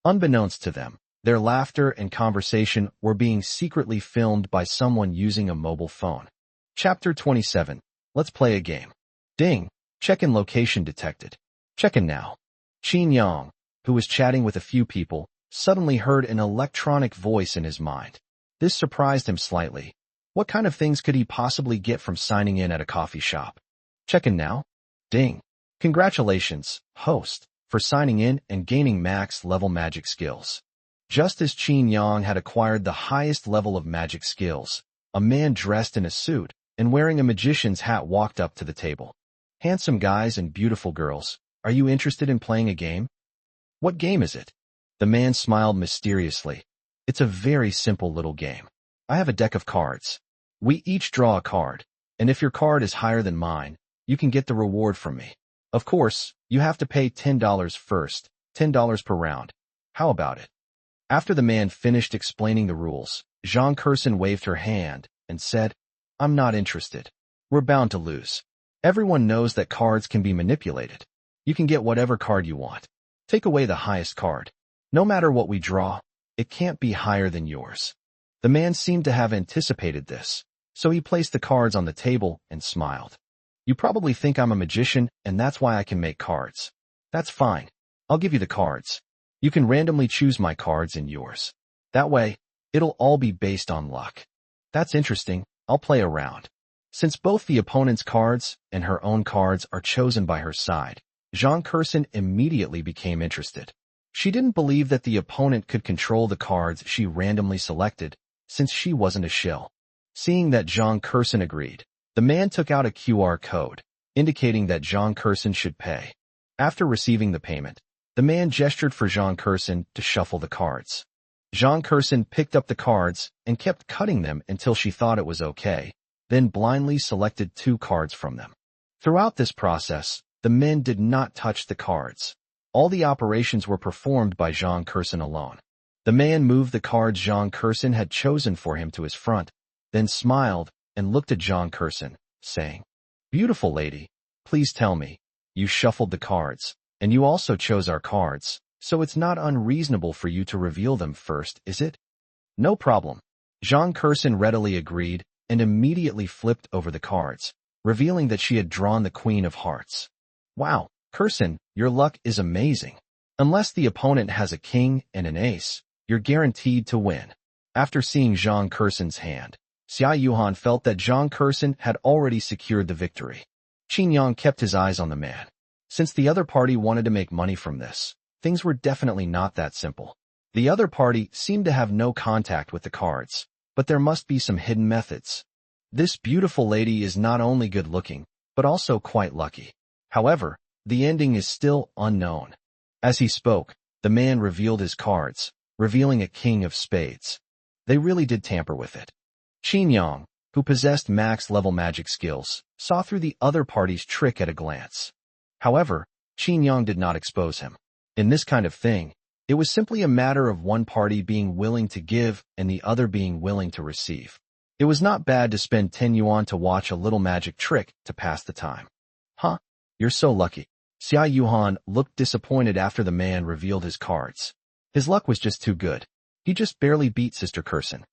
Unbeknownst to them, their laughter and conversation were being secretly filmed by someone using a mobile phone. Chapter 27. Let's play a game. Ding. Check-in location detected. Check-in now. Qin Yang, who was chatting with a few people, suddenly heard an electronic voice in his mind. This surprised him slightly. What kind of things could he possibly get from signing in at a coffee shop? Check-in now. Ding. Congratulations, host, for signing in and gaining max-level magic skills. Just as Qin Yang had acquired the highest level of magic skills, a man dressed in a suit and wearing a magician's hat walked up to the table. Handsome guys and beautiful girls, are you interested in playing a game? What game is it? The man smiled mysteriously. It's a very simple little game. I have a deck of cards. We each draw a card, and if your card is higher than mine, you can get the reward from me. Of course, you have to pay $10 first, $10 per round. How about it? After the man finished explaining the rules, Zhang Curson waved her hand and said, I'm not interested. We're bound to lose. Everyone knows that cards can be manipulated. You can get whatever card you want. Take away the highest card. No matter what we draw, it can't be higher than yours. The man seemed to have anticipated this, so he placed the cards on the table and smiled. You probably think I'm a magician and that's why I can make cards. That's fine. I'll give you the cards. You can randomly choose my cards and yours. That way, it'll all be based on luck. That's interesting. I'll play a round. Since both the opponent's cards and her own cards are chosen by her side, Zhang Curson immediately became interested. She didn't believe that the opponent could control the cards she randomly selected, since she wasn't a shill. Seeing that Zhang Curson agreed, the man took out a QR code, indicating that Zhang Curson should pay. After receiving the payment, the man gestured for Zhang Curson to shuffle the cards. Zhang Curson picked up the cards and kept cutting them until she thought it was okay, then blindly selected 2 cards from them. Throughout this process, the men did not touch the cards. All the operations were performed by Zhang Curson alone. The man moved the cards Zhang Curson had chosen for him to his front, then smiled and looked at Zhang Curson, saying, Beautiful lady, please tell me, you shuffled the cards, and you also chose our cards, so it's not unreasonable for you to reveal them first, is it? No problem. Zhang Curson readily agreed and immediately flipped over the cards, revealing that she had drawn the Queen of Hearts. Wow, Curson, your luck is amazing. Unless the opponent has a king and an ace, you're guaranteed to win. After seeing Zhang Curson's hand, Xia Yuhan felt that Zhang Curson had already secured the victory. Qin Yang kept his eyes on the man. Since the other party wanted to make money from this, things were definitely not that simple. The other party seemed to have no contact with the cards, but there must be some hidden methods. This beautiful lady is not only good-looking, but also quite lucky. However, the ending is still unknown. As he spoke, the man revealed his cards, revealing a king of spades. They really did tamper with it. Qin Yang, who possessed max-level magic skills, saw through the other party's trick at a glance. However, Qin Yang did not expose him. In this kind of thing, it was simply a matter of one party being willing to give and the other being willing to receive. It was not bad to spend 10 yuan to watch a little magic trick to pass the time. Huh? You're so lucky. Xia Yuhan looked disappointed after the man revealed his cards. His luck was just too good. He just barely beat Sister Curson.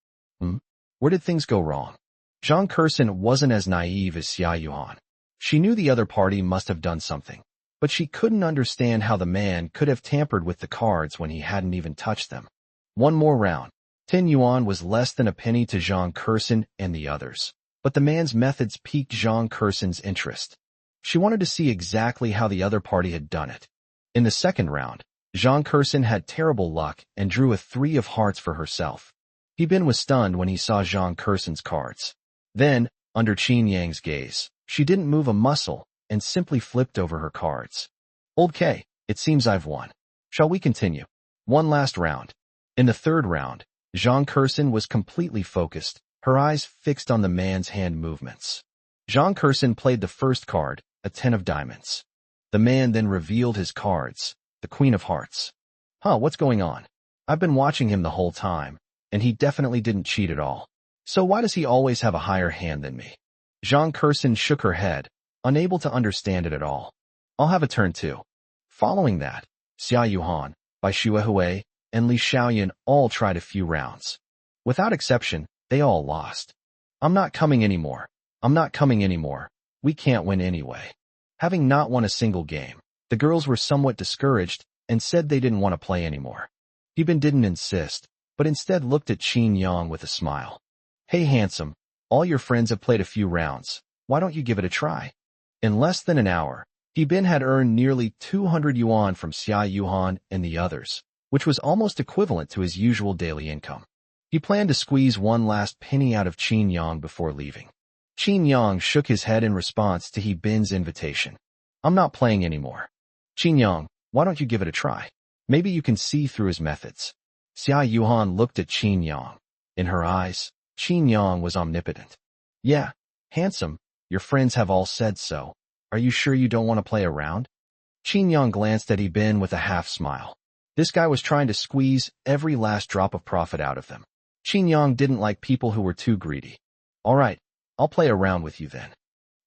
Where did things go wrong? Zhang Curson wasn't as naive as Xia Yuhan. She knew the other party must have done something, but she couldn't understand how the man could have tampered with the cards when he hadn't even touched them. One more round. 10 yuan was less than a penny to Zhang Curson and the others, but the man's methods piqued Zhang Curson's interest. She wanted to see exactly how the other party had done it. In the second round, Zhang Curson had terrible luck and drew a 3 of hearts for herself. Bin was stunned when he saw Zhang Curson's cards. Then, under Qin Yang's gaze, she didn't move a muscle and simply flipped over her cards. Okay, it seems I've won. Shall we continue? One last round. In the third round, Zhang Curson was completely focused, her eyes fixed on the man's hand movements. Zhang Curson played the first card, a 10 of diamonds. The man then revealed his cards, the Queen of Hearts. What's going on? I've been watching him the whole time, and he definitely didn't cheat at all. So why does he always have a higher hand than me? Zhang Curson shook her head, unable to understand it at all. I'll have a turn too. Following that, Xia Yuhan, Bai Shuehui, and Li Xiaoyan all tried a few rounds. Without exception, they all lost. I'm not coming anymore. We can't win anyway. Having not won a single game, the girls were somewhat discouraged and said they didn't want to play anymore. Bin didn't insist, but instead looked at Qin Yang with a smile. Hey handsome, all your friends have played a few rounds. Why don't you give it a try? In less than an hour, Bin had earned nearly 200 yuan from Xia Yuhan and the others, which was almost equivalent to his usual daily income. He planned to squeeze one last penny out of Qin Yang before leaving. Qin Yang shook his head in response to Bin's invitation. I'm not playing anymore. Qin Yang, why don't you give it a try? Maybe you can see through his methods. Xia Yuhan looked at Qin Yang. In her eyes, Qin Yang was omnipotent. Yeah, handsome, your friends have all said so. Are you sure you don't want to play around? Qin Yang glanced at Bin with a half smile. This guy was trying to squeeze every last drop of profit out of them. Qin Yang didn't like people who were too greedy. All right, I'll play around with you then.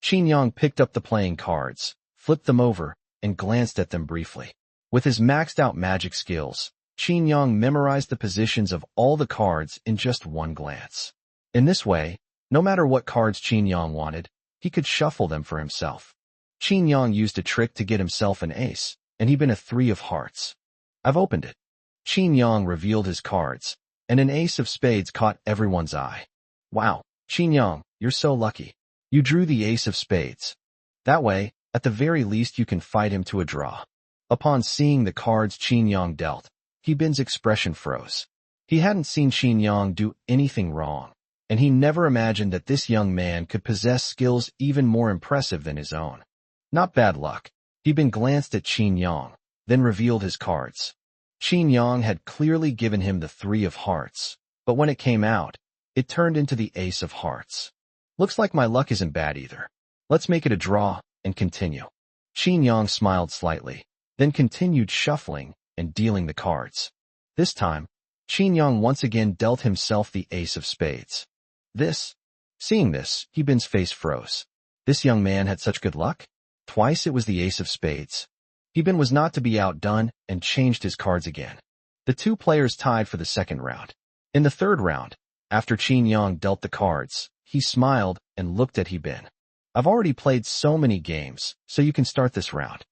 Qin Yang picked up the playing cards, flipped them over, and glanced at them briefly. With his maxed-out magic skills, Qin Yang memorized the positions of all the cards in just one glance. In this way, no matter what cards Qin Yang wanted, he could shuffle them for himself. Qin Yang used a trick to get himself an ace, and Bin a 3 of hearts. I've opened it. Qin Yang revealed his cards, and an ace of spades caught everyone's eye. Wow, Qin Yang, you're so lucky. You drew the ace of spades. That way, at the very least you can fight him to a draw. Upon seeing the cards Qin Yang dealt, Bin's expression froze. He hadn't seen Qin Yang do anything wrong, and he never imagined that this young man could possess skills even more impressive than his own. Not bad luck. Bin glanced at Qin Yang, then revealed his cards. Qin Yang had clearly given him the 3 of hearts, but when it came out, it turned into the ace of hearts. Looks like my luck isn't bad either. Let's make it a draw and continue. Qin Yang smiled slightly, then continued shuffling and dealing the cards. This time, Qin Yang once again dealt himself the ace of spades. Seeing this, Bin's face froze. This young man had such good luck? Twice it was the ace of spades. Bin was not to be outdone and changed his cards again. The two players tied for the second round. In the third round, after Qin Yang dealt the cards, he smiled and looked at Bin. I've already played so many games, so you can start this round.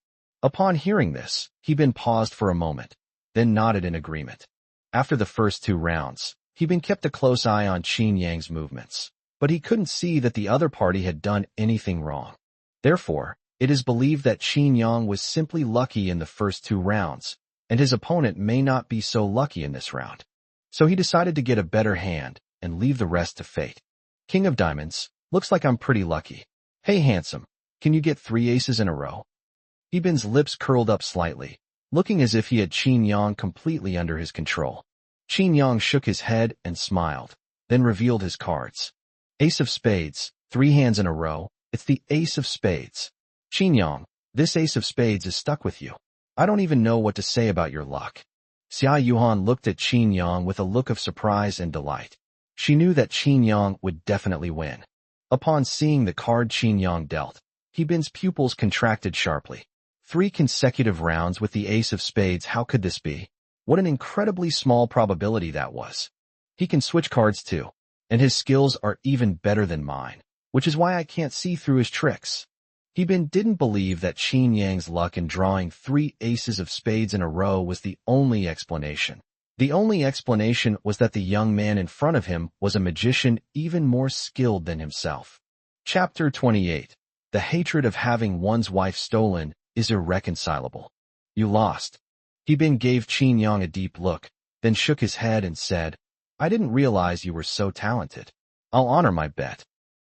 Upon hearing this, Bin paused for a moment, then nodded in agreement. After the first 2 rounds, Bin kept a close eye on Qin Yang's movements, but he couldn't see that the other party had done anything wrong. Therefore, it is believed that Qin Yang was simply lucky in the first 2 rounds, and his opponent may not be so lucky in this round. So he decided to get a better hand and leave the rest to fate. King of Diamonds, looks like I'm pretty lucky. Hey handsome, can you get 3 aces in a row? Bin's lips curled up slightly, looking as if he had Qin Yang completely under his control. Qin Yang shook his head and smiled, then revealed his cards. Ace of spades, 3 hands in a row, it's the ace of spades. Qin Yang, This ace of spades is stuck with you. I don't even know what to say about your luck. Xia Yuhan looked at Qin Yang with a look of surprise and delight. She knew that Qin Yang would definitely win. Upon seeing the card Qin Yang dealt, He Bin's pupils contracted sharply. 3 consecutive rounds with the ace of spades, how could this be? What an incredibly small probability that was. He can switch cards too, and his skills are even better than mine, which is why I can't see through his tricks. He Bin didn't believe that Qin Yang's luck in drawing 3 aces of spades in a row was the only explanation. The only explanation was that the young man in front of him was a magician even more skilled than himself. Chapter 28. The hatred of having one's wife stolen is irreconcilable. You lost. He Bin gave Qin Yang a deep look, then shook his head and said, I didn't realize you were so talented. I'll honor my bet.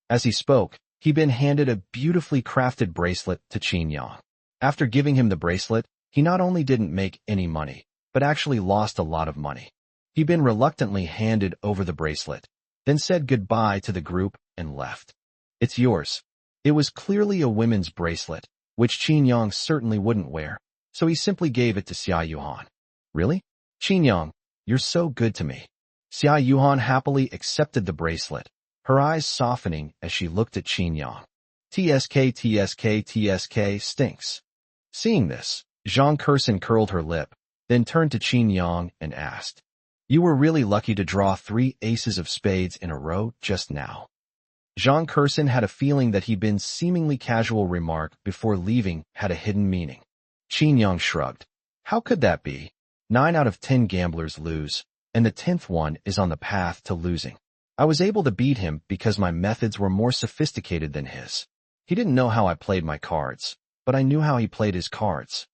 As he spoke, He Bin handed a beautifully crafted bracelet to Qin Yang. After giving him the bracelet, he not only didn't make any money, but actually lost a lot of money. He Bin reluctantly handed over the bracelet, then said goodbye to the group and left. It's yours. It was clearly a women's bracelet, which Qin Yang certainly wouldn't wear, so he simply gave it to Xia Yuhan. Really? Qin Yang, you're so good to me. Xia Yuhan happily accepted the bracelet, her eyes softening as she looked at Qin Yang. TSK stinks. Seeing this, Zhang Kursin curled her lip, then turned to Qin Yang and asked, You were really lucky to draw 3 aces of spades in a row just now. Zhang Kursin had a feeling that He Bin's seemingly casual remark before leaving had a hidden meaning. Qin Yang shrugged. How could that be? 9 out of 10 gamblers lose, and the 10th one is on the path to losing. I was able to beat him because my methods were more sophisticated than his. He didn't know how I played my cards, but I knew how he played his cards.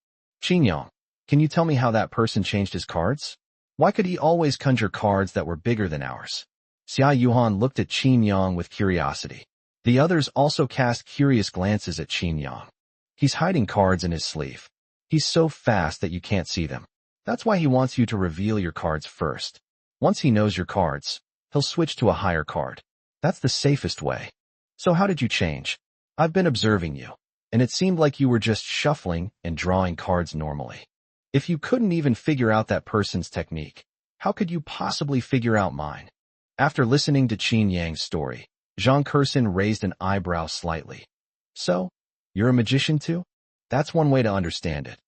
Qin Yang, can you tell me how that person changed his cards? Why could he always conjure cards that were bigger than ours? Xia Yuhan looked at Qin Yang with curiosity. The others also cast curious glances at Qin Yang. He's hiding cards in his sleeve. He's so fast that you can't see them. That's why he wants you to reveal your cards first. Once he knows your cards, he'll switch to a higher card. That's the safest way. So how did you change? I've been observing you, and it seemed like you were just shuffling and drawing cards normally. If you couldn't even figure out that person's technique, how could you possibly figure out mine? After listening to Qin Yang's story, Zhang Kursin raised an eyebrow slightly. So, you're a magician too? That's one way to understand it.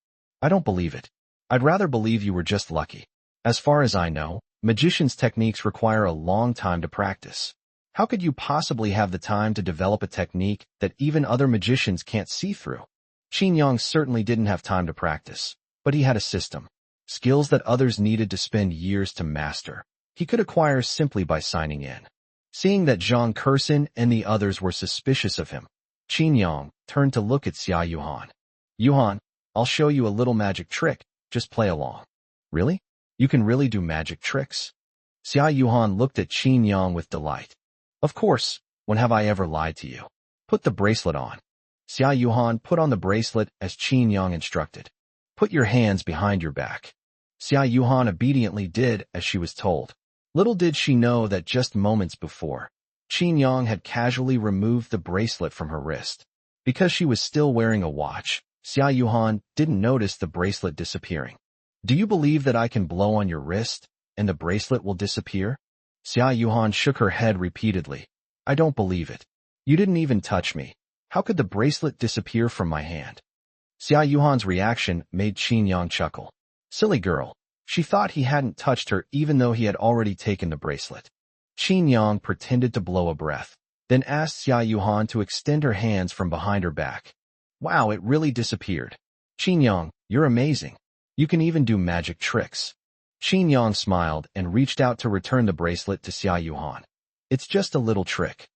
I don't believe it. I'd rather believe you were just lucky. As far as I know, magicians' techniques require a long time to practice. How could you possibly have the time to develop a technique that even other magicians can't see through? Qin Yang certainly didn't have time to practice, but he had a system. Skills that others needed to spend years to master. He could acquire simply by signing in. Seeing that Zhang Kursin and the others were suspicious of him, Qin Yang turned to look at Xia Yuhan. Yuhan, I'll show you a little magic trick, just play along. Really? You can really do magic tricks? Xia Yuhan looked at Qin Yang with delight. Of course, when have I ever lied to you? Put the bracelet on. Xia Yuhan put on the bracelet as Qin Yang instructed. Put your hands behind your back. Xia Yuhan obediently did as she was told. Little did she know that just moments before, Qin Yang had casually removed the bracelet from her wrist. Because she was still wearing a watch, Xia Yuhan didn't notice the bracelet disappearing. Do you believe that I can blow on your wrist, and the bracelet will disappear? Xia Yuhan shook her head repeatedly. I don't believe it. You didn't even touch me. How could the bracelet disappear from my hand? Xia Yuhan's reaction made Qin Yang chuckle. Silly girl. She thought he hadn't touched her even though he had already taken the bracelet. Qin Yang pretended to blow a breath, then asked Xia Yuhan to extend her hands from behind her back. Wow, it really disappeared. Qin Yang, you're amazing. You can even do magic tricks. Qin Yang smiled and reached out to return the bracelet to Xia Yuhan. It's just a little trick.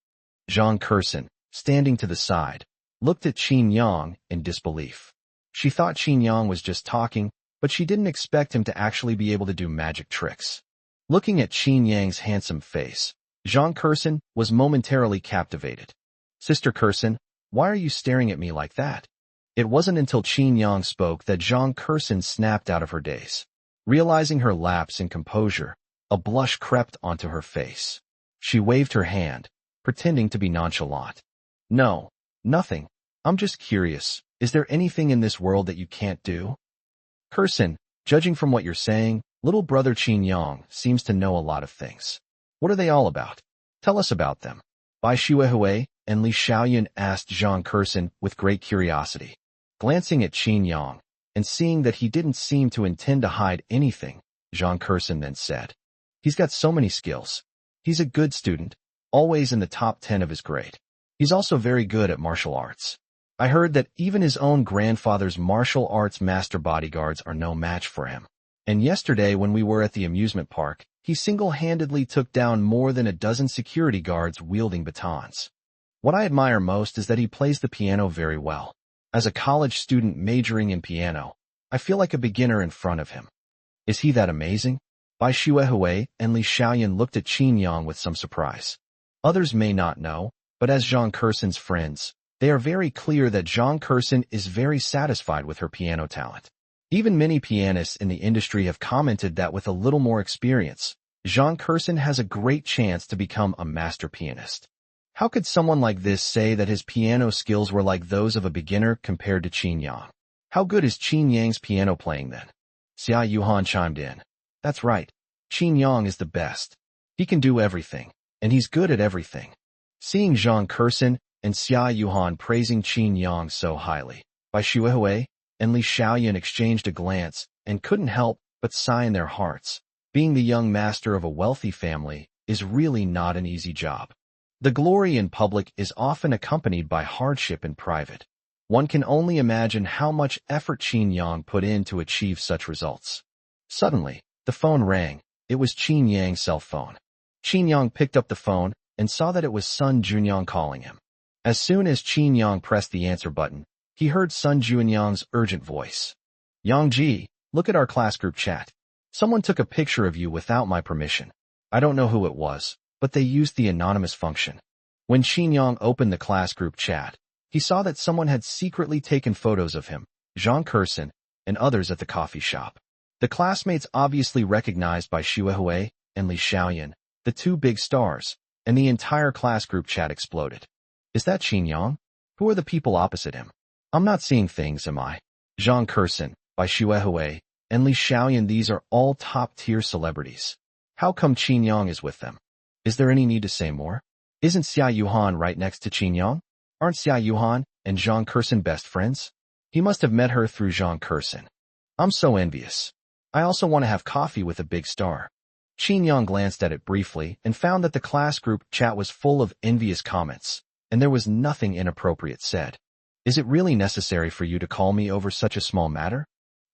Zhang Kursin, standing to the side, looked at Qin Yang in disbelief. She thought Qin Yang was just talking, but she didn't expect him to actually be able to do magic tricks. Looking at Qin Yang's handsome face, Zhang Kursin was momentarily captivated. Sister Kursin, why are you staring at me like that? It wasn't until Qin Yang spoke that Zhang Kursin snapped out of her daze. Realizing her lapse in composure, a blush crept onto her face. She waved her hand, pretending to be nonchalant. No, nothing. I'm just curious. Is there anything in this world that you can't do? Kursin, judging from what you're saying, little brother Qin Yang seems to know a lot of things. What are they all about? Tell us about them. Bai Xuehui and Li Xiaoyan asked Zhang Kursin with great curiosity. Glancing at Qin Yang and seeing that he didn't seem to intend to hide anything, Zhang Kursin then said, "He's got so many skills. He's a good student, always in the top 10 of his grade. He's also very good at martial arts. I heard that even his own grandfather's martial arts master bodyguards are no match for him. And yesterday when we were at the amusement park, he single-handedly took down more than a dozen security guards wielding batons. What I admire most is that he plays the piano very well. As a college student majoring in piano, I feel like a beginner in front of him." Is he that amazing? Bai Xuehui and Li Xiaoyan looked at Qin Yang with some surprise. Others may not know, but as Zhang Kursin's friends, they are very clear that Zhang Kursin is very satisfied with her piano talent. Even many pianists in the industry have commented that with a little more experience, Zhang Kursin has a great chance to become a master pianist. How could someone like this say that his piano skills were like those of a beginner compared to Qin Yang? How good is Qin Yang's piano playing then? Xia Yuhan chimed in. That's right. Qin Yang is the best. He can do everything, and he's good at everything. Seeing Zhang Kursin and Xia Yuhan praising Qin Yang so highly, Bai Xuehui and Li Xiaoyan exchanged a glance and couldn't help but sigh in their hearts. Being the young master of a wealthy family is really not an easy job. The glory in public is often accompanied by hardship in private. One can only imagine how much effort Qin Yang put in to achieve such results. Suddenly, the phone rang. It was Qin Yang's cell phone. Qin Yang picked up the phone and saw that it was Sun Junyang calling him. As soon as Qin Yang pressed the answer button, he heard Sun Junyang's urgent voice. "Yang, look at our class group chat. Someone took a picture of you without my permission. I don't know who it was, but they used the anonymous function." When Qin Yang opened the class group chat, he saw that someone had secretly taken photos of him, Zhang Kursin, and others at the coffee shop. The classmates obviously recognized Bai Xuehui and Li Xiaoyan, the two big stars, and the entire class group chat exploded. Is that Qin Yang? Who are the people opposite him? I'm not seeing things, am I? Zhang Kursin, Bai Xuehui, and Li Xiaoyan, these are all top-tier celebrities. How come Qin Yang is with them? Is there any need to say more? Isn't Xia Yuhan right next to Qin Yang? Aren't Xia Yuhan and Zhang Kursin best friends? He must have met her through Zhang Kursin. I'm so envious. I also want to have coffee with a big star. Qin Yang glanced at it briefly and found that the class group chat was full of envious comments, and there was nothing inappropriate said. Is it really necessary for you to call me over such a small matter?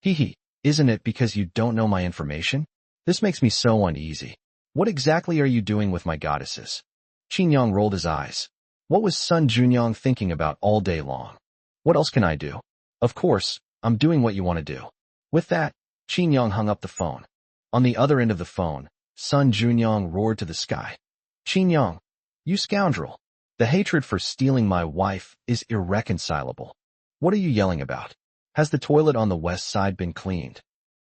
Hee, isn't it because you don't know my information? This makes me so uneasy. What exactly are you doing with my goddesses? Qin Yang rolled his eyes. What was Sun Junyang thinking about all day long? What else can I do? Of course, I'm doing what you want to do. With that, Qin Yang hung up the phone. On the other end of the phone, Sun Junyang roared to the sky. Qin Yang, you scoundrel. The hatred for stealing my wife is irreconcilable. What are you yelling about? Has the toilet on the west side been cleaned?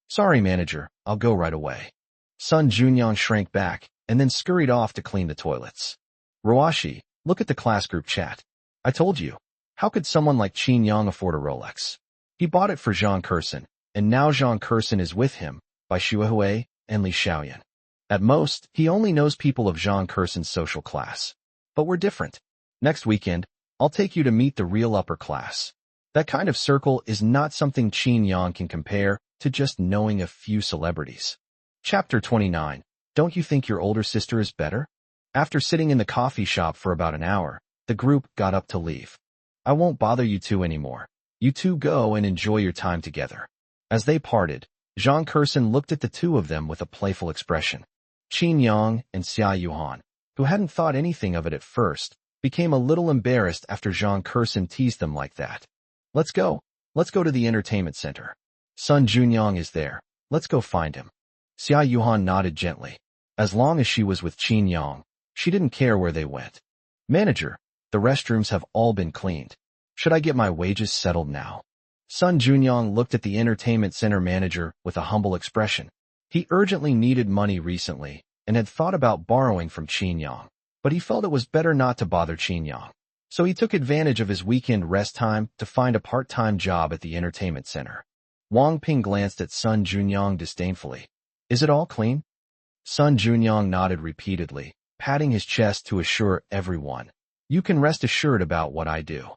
Sorry, manager, I'll go right away. Sun Junyang shrank back and then scurried off to clean the toilets. Ruashi, look at the class group chat. I told you. How could someone like Qin Yang afford a Rolex? He bought it for Zhang Kursin, and now Zhang Kursin is with him, Bai Xuehui and Li Xiaoyan. At most, he only knows people of Zhang Kursin's social class. But we're different. Next weekend, I'll take you to meet the real upper class. That kind of circle is not something Qin Yang can compare to just knowing a few celebrities. Chapter 29. Don't you think your older sister is better? After sitting in the coffee shop for about an hour, the group got up to leave. I won't bother you two anymore. You two go and enjoy your time together. As they parted, Zhang Kursin looked at the two of them with a playful expression. Qin Yang and Xia Yuhan, who hadn't thought anything of it at first, became a little embarrassed after Zhang Kursin teased them like that. Let's go. Let's go to the entertainment center. Sun Junyang is there. Let's go find him. Xia Yuhan nodded gently. As long as she was with Qin Yang, she didn't care where they went. Manager, the restrooms have all been cleaned. Should I get my wages settled now? Sun Junyang looked at the entertainment center manager with a humble expression. He urgently needed money recently and had thought about borrowing from Qin Yang, but he felt it was better not to bother Qin Yang. So he took advantage of his weekend rest time to find a part-time job at the entertainment center. Wang Ping glanced at Sun Junyang disdainfully. Is it all clean? Sun Junyang nodded repeatedly, patting his chest to assure everyone. You can rest assured about what I do.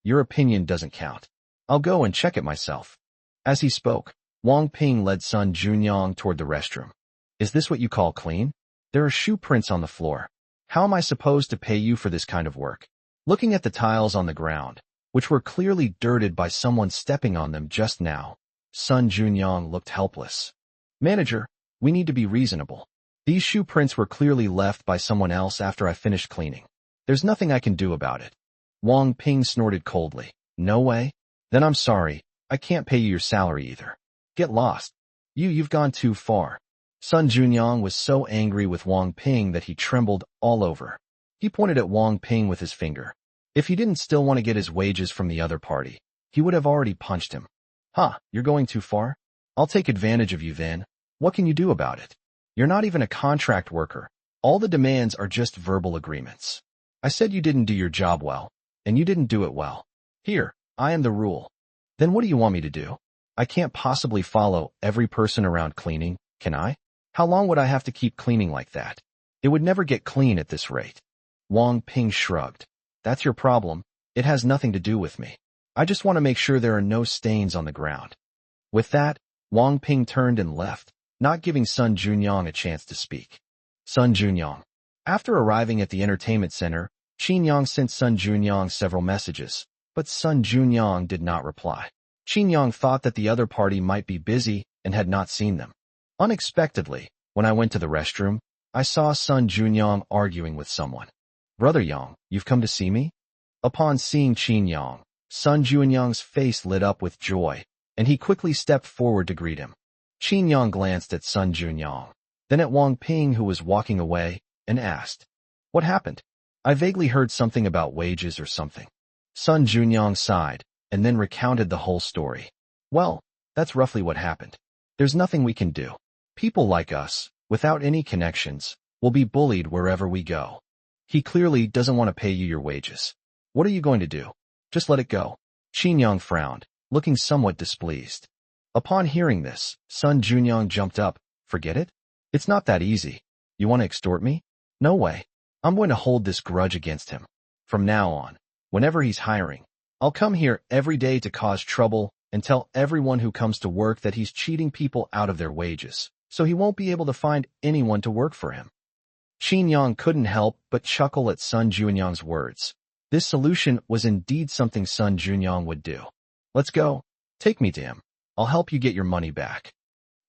Your opinion doesn't count. I'll go and check it myself. As he spoke, Wang Ping led Sun Junyang toward the restroom. Is this what you call clean? There are shoe prints on the floor. How am I supposed to pay you for this kind of work? Looking at the tiles on the ground, which were clearly dirted by someone stepping on them just now, Sun Junyang looked helpless. Manager, we need to be reasonable. These shoe prints were clearly left by someone else after I finished cleaning. There's nothing I can do about it. Wang Ping snorted coldly. No way? Then I'm sorry, I can't pay you your salary either. Get lost. You've gone too far. Sun Junyang was so angry with Wang Ping that he trembled all over. He pointed at Wang Ping with his finger. If he didn't still want to get his wages from the other party, he would have already punched him. You're going too far? I'll take advantage of you then. What can you do about it? You're not even a contract worker. All the demands are just verbal agreements. I said you didn't do your job well, and you didn't do it well. Here, I am the rule. Then what do you want me to do? I can't possibly follow every person around cleaning, can I? How long would I have to keep cleaning like that? It would never get clean at this rate. Wang Ping shrugged. That's your problem. It has nothing to do with me. I just want to make sure there are no stains on the ground. With that, Wang Ping turned and left, not giving Sun Junyang a chance to speak. Sun Junyang. After arriving at the entertainment center, Qin Yang sent Sun Junyang several messages, but Sun Junyang did not reply. Qin Yang thought that the other party might be busy and had not seen them. Unexpectedly, when I went to the restroom, I saw Sun Junyang arguing with someone. Brother Yang, you've come to see me? Upon seeing Qin Yang, Sun Junyang's face lit up with joy, and he quickly stepped forward to greet him. Qin Yang glanced at Sun Junyang, then at Wang Ping who was walking away, and asked, What happened? I vaguely heard something about wages or something. Sun Junyang sighed, and then recounted the whole story. Well, that's roughly what happened. There's nothing we can do. People like us, without any connections, will be bullied wherever we go. He clearly doesn't want to pay you your wages. What are you going to do? Just let it go. Qin Yang frowned, looking somewhat displeased. Upon hearing this, Sun Junyang jumped up. Forget it? It's not that easy. You want to extort me? No way. I'm going to hold this grudge against him. From now on, whenever he's hiring, I'll come here every day to cause trouble and tell everyone who comes to work that he's cheating people out of their wages, so he won't be able to find anyone to work for him. Qin Yang couldn't help but chuckle at Sun Junyang's words. This solution was indeed something Sun Junyang would do. Let's go. Take me to him. I'll help you get your money back.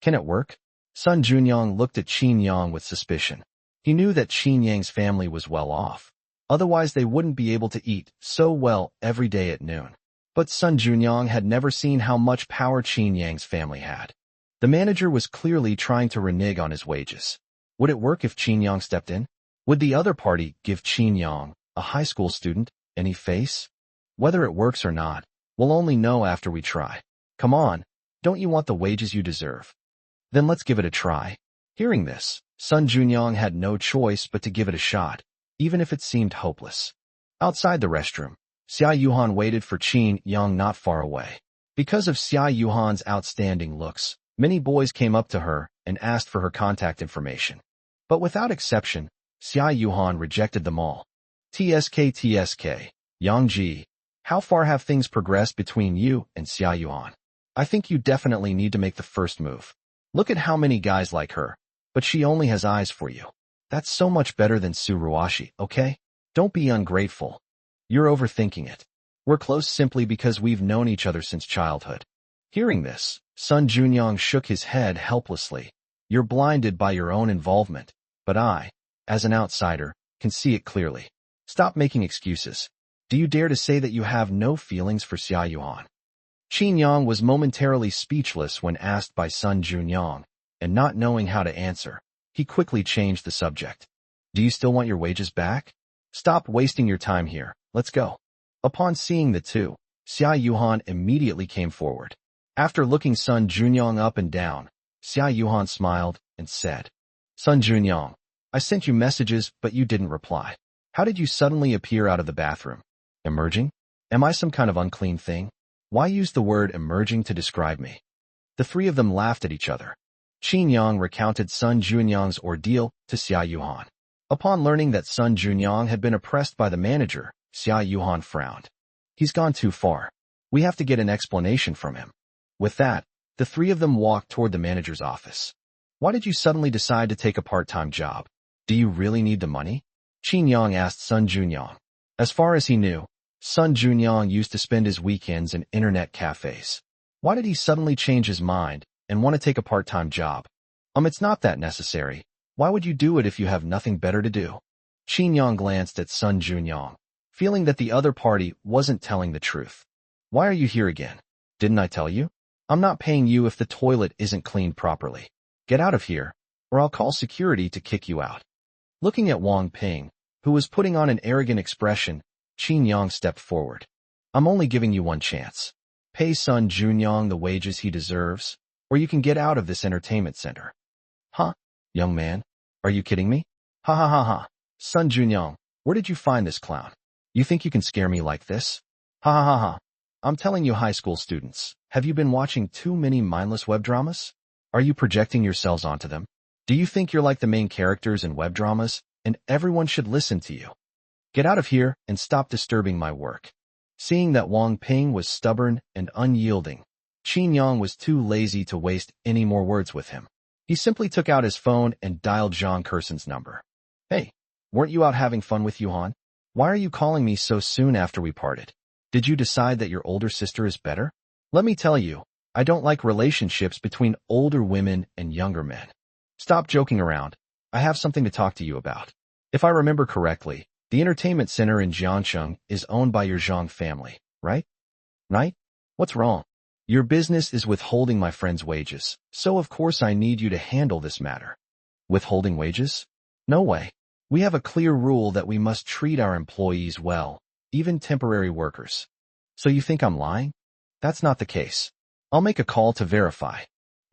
Can it work? Sun Junyang looked at Qin Yang with suspicion. He knew that Qin Yang's family was well off. Otherwise they wouldn't be able to eat so well every day at noon. But Sun Junyang had never seen how much power Qin Yang's family had. The manager was clearly trying to renege on his wages. Would it work if Qin Yang stepped in? Would the other party give Qin Yang, a high school student, any face? Whether it works or not, we'll only know after we try. Come on, don't you want the wages you deserve? Then let's give it a try. Hearing this, Sun Junyang had no choice but to give it a shot, even if it seemed hopeless. Outside the restroom, Xia Yuhan waited for Qin Yang not far away. Because of Xia Yuhan's outstanding looks, many boys came up to her and asked for her contact information. But without exception, Xia Yuhan rejected them all. TSK, Yang Ji, how far have things progressed between you and Xia Yuhan? I think you definitely need to make the first move. Look at how many guys like her, but she only has eyes for you. That's so much better than Su Ruashi, okay? Don't be ungrateful. You're overthinking it. We're close simply because we've known each other since childhood. Hearing this, Sun Junyang shook his head helplessly. You're blinded by your own involvement, but I, as an outsider, can see it clearly. Stop making excuses. Do you dare to say that you have no feelings for Xia Yuhan? Qin Yang was momentarily speechless when asked by Sun Junyang, and not knowing how to answer, he quickly changed the subject. Do you still want your wages back? Stop wasting your time here. Let's go. Upon seeing the two, Xia Yuhan immediately came forward. After looking Sun Junyang up and down, Xia Yuhan smiled and said, Sun Junyang, I sent you messages but you didn't reply. How did you suddenly appear out of the bathroom? Emerging? Am I some kind of unclean thing? Why use the word emerging to describe me? The three of them laughed at each other. Qin Yang recounted Sun Junyang's ordeal to Xia Yuhan. Upon learning that Sun Junyang had been oppressed by the manager, Xia Yuhan frowned. He's gone too far. We have to get an explanation from him. With that, the three of them walked toward the manager's office. Why did you suddenly decide to take a part-time job? Do you really need the money? Qin Yang asked Sun Junyang. As far as he knew, Sun Junyang used to spend his weekends in internet cafes. Why did he suddenly change his mind and want to take a part-time job? It's not that necessary. Why would you do it if you have nothing better to do? Qin Yang glanced at Sun Junyang, feeling that the other party wasn't telling the truth. Why are you here again? Didn't I tell you? I'm not paying you if the toilet isn't cleaned properly. Get out of here, or I'll call security to kick you out. Looking at Wang Ping, who was putting on an arrogant expression, Qin Yang stepped forward. I'm only giving you one chance. Pay Sun Junyang the wages he deserves, or you can get out of this entertainment center. Huh? Young man, are you kidding me? Ha ha ha ha. Sun Junyang, where did you find this clown? You think you can scare me like this? Ha ha ha ha. I'm telling you, high school students, have you been watching too many mindless web dramas? Are you projecting yourselves onto them? Do you think you're like the main characters in web dramas, and everyone should listen to you? Get out of here and stop disturbing my work. Seeing that Wang Ping was stubborn and unyielding, Qin Yang was too lazy to waste any more words with him. He simply took out his phone and dialed Zhang Kerson's number. Hey, weren't you out having fun with Yuhan? Why are you calling me so soon after we parted? Did you decide that your older sister is better? Let me tell you, I don't like relationships between older women and younger men. Stop joking around. I have something to talk to you about. If I remember correctly, the entertainment center in Jiangcheng is owned by your Zhang family, right? Right? What's wrong? Your business is withholding my friend's wages, so of course I need you to handle this matter. Withholding wages? No way. We have a clear rule that we must treat our employees well, even temporary workers. So you think I'm lying? That's not the case. I'll make a call to verify.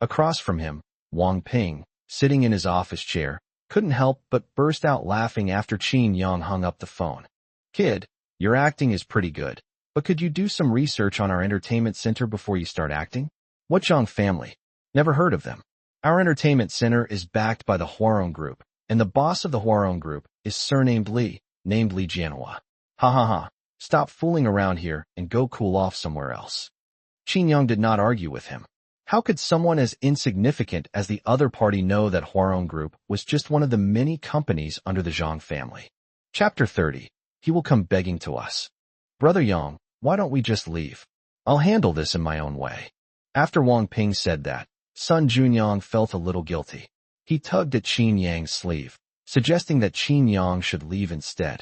Across from him, Wang Ping, sitting in his office chair, couldn't help but burst out laughing after Qin Yang hung up the phone. Kid, your acting is pretty good, but could you do some research on our entertainment center before you start acting? What Zhang family? Never heard of them. Our entertainment center is backed by the Huarong Group, and the boss of the Huarong Group is surnamed Li, named Li Jianhua. Ha ha ha. Stop fooling around here and go cool off somewhere else. Qin Yang did not argue with him. How could someone as insignificant as the other party know that Huarong Group was just one of the many companies under the Zhang family? Chapter 30. He will come begging to us. Brother Yang, why don't we just leave? I'll handle this in my own way. After Wang Ping said that, Sun Junyang felt a little guilty. He tugged at Qin Yang's sleeve, suggesting that Qin Yang should leave instead.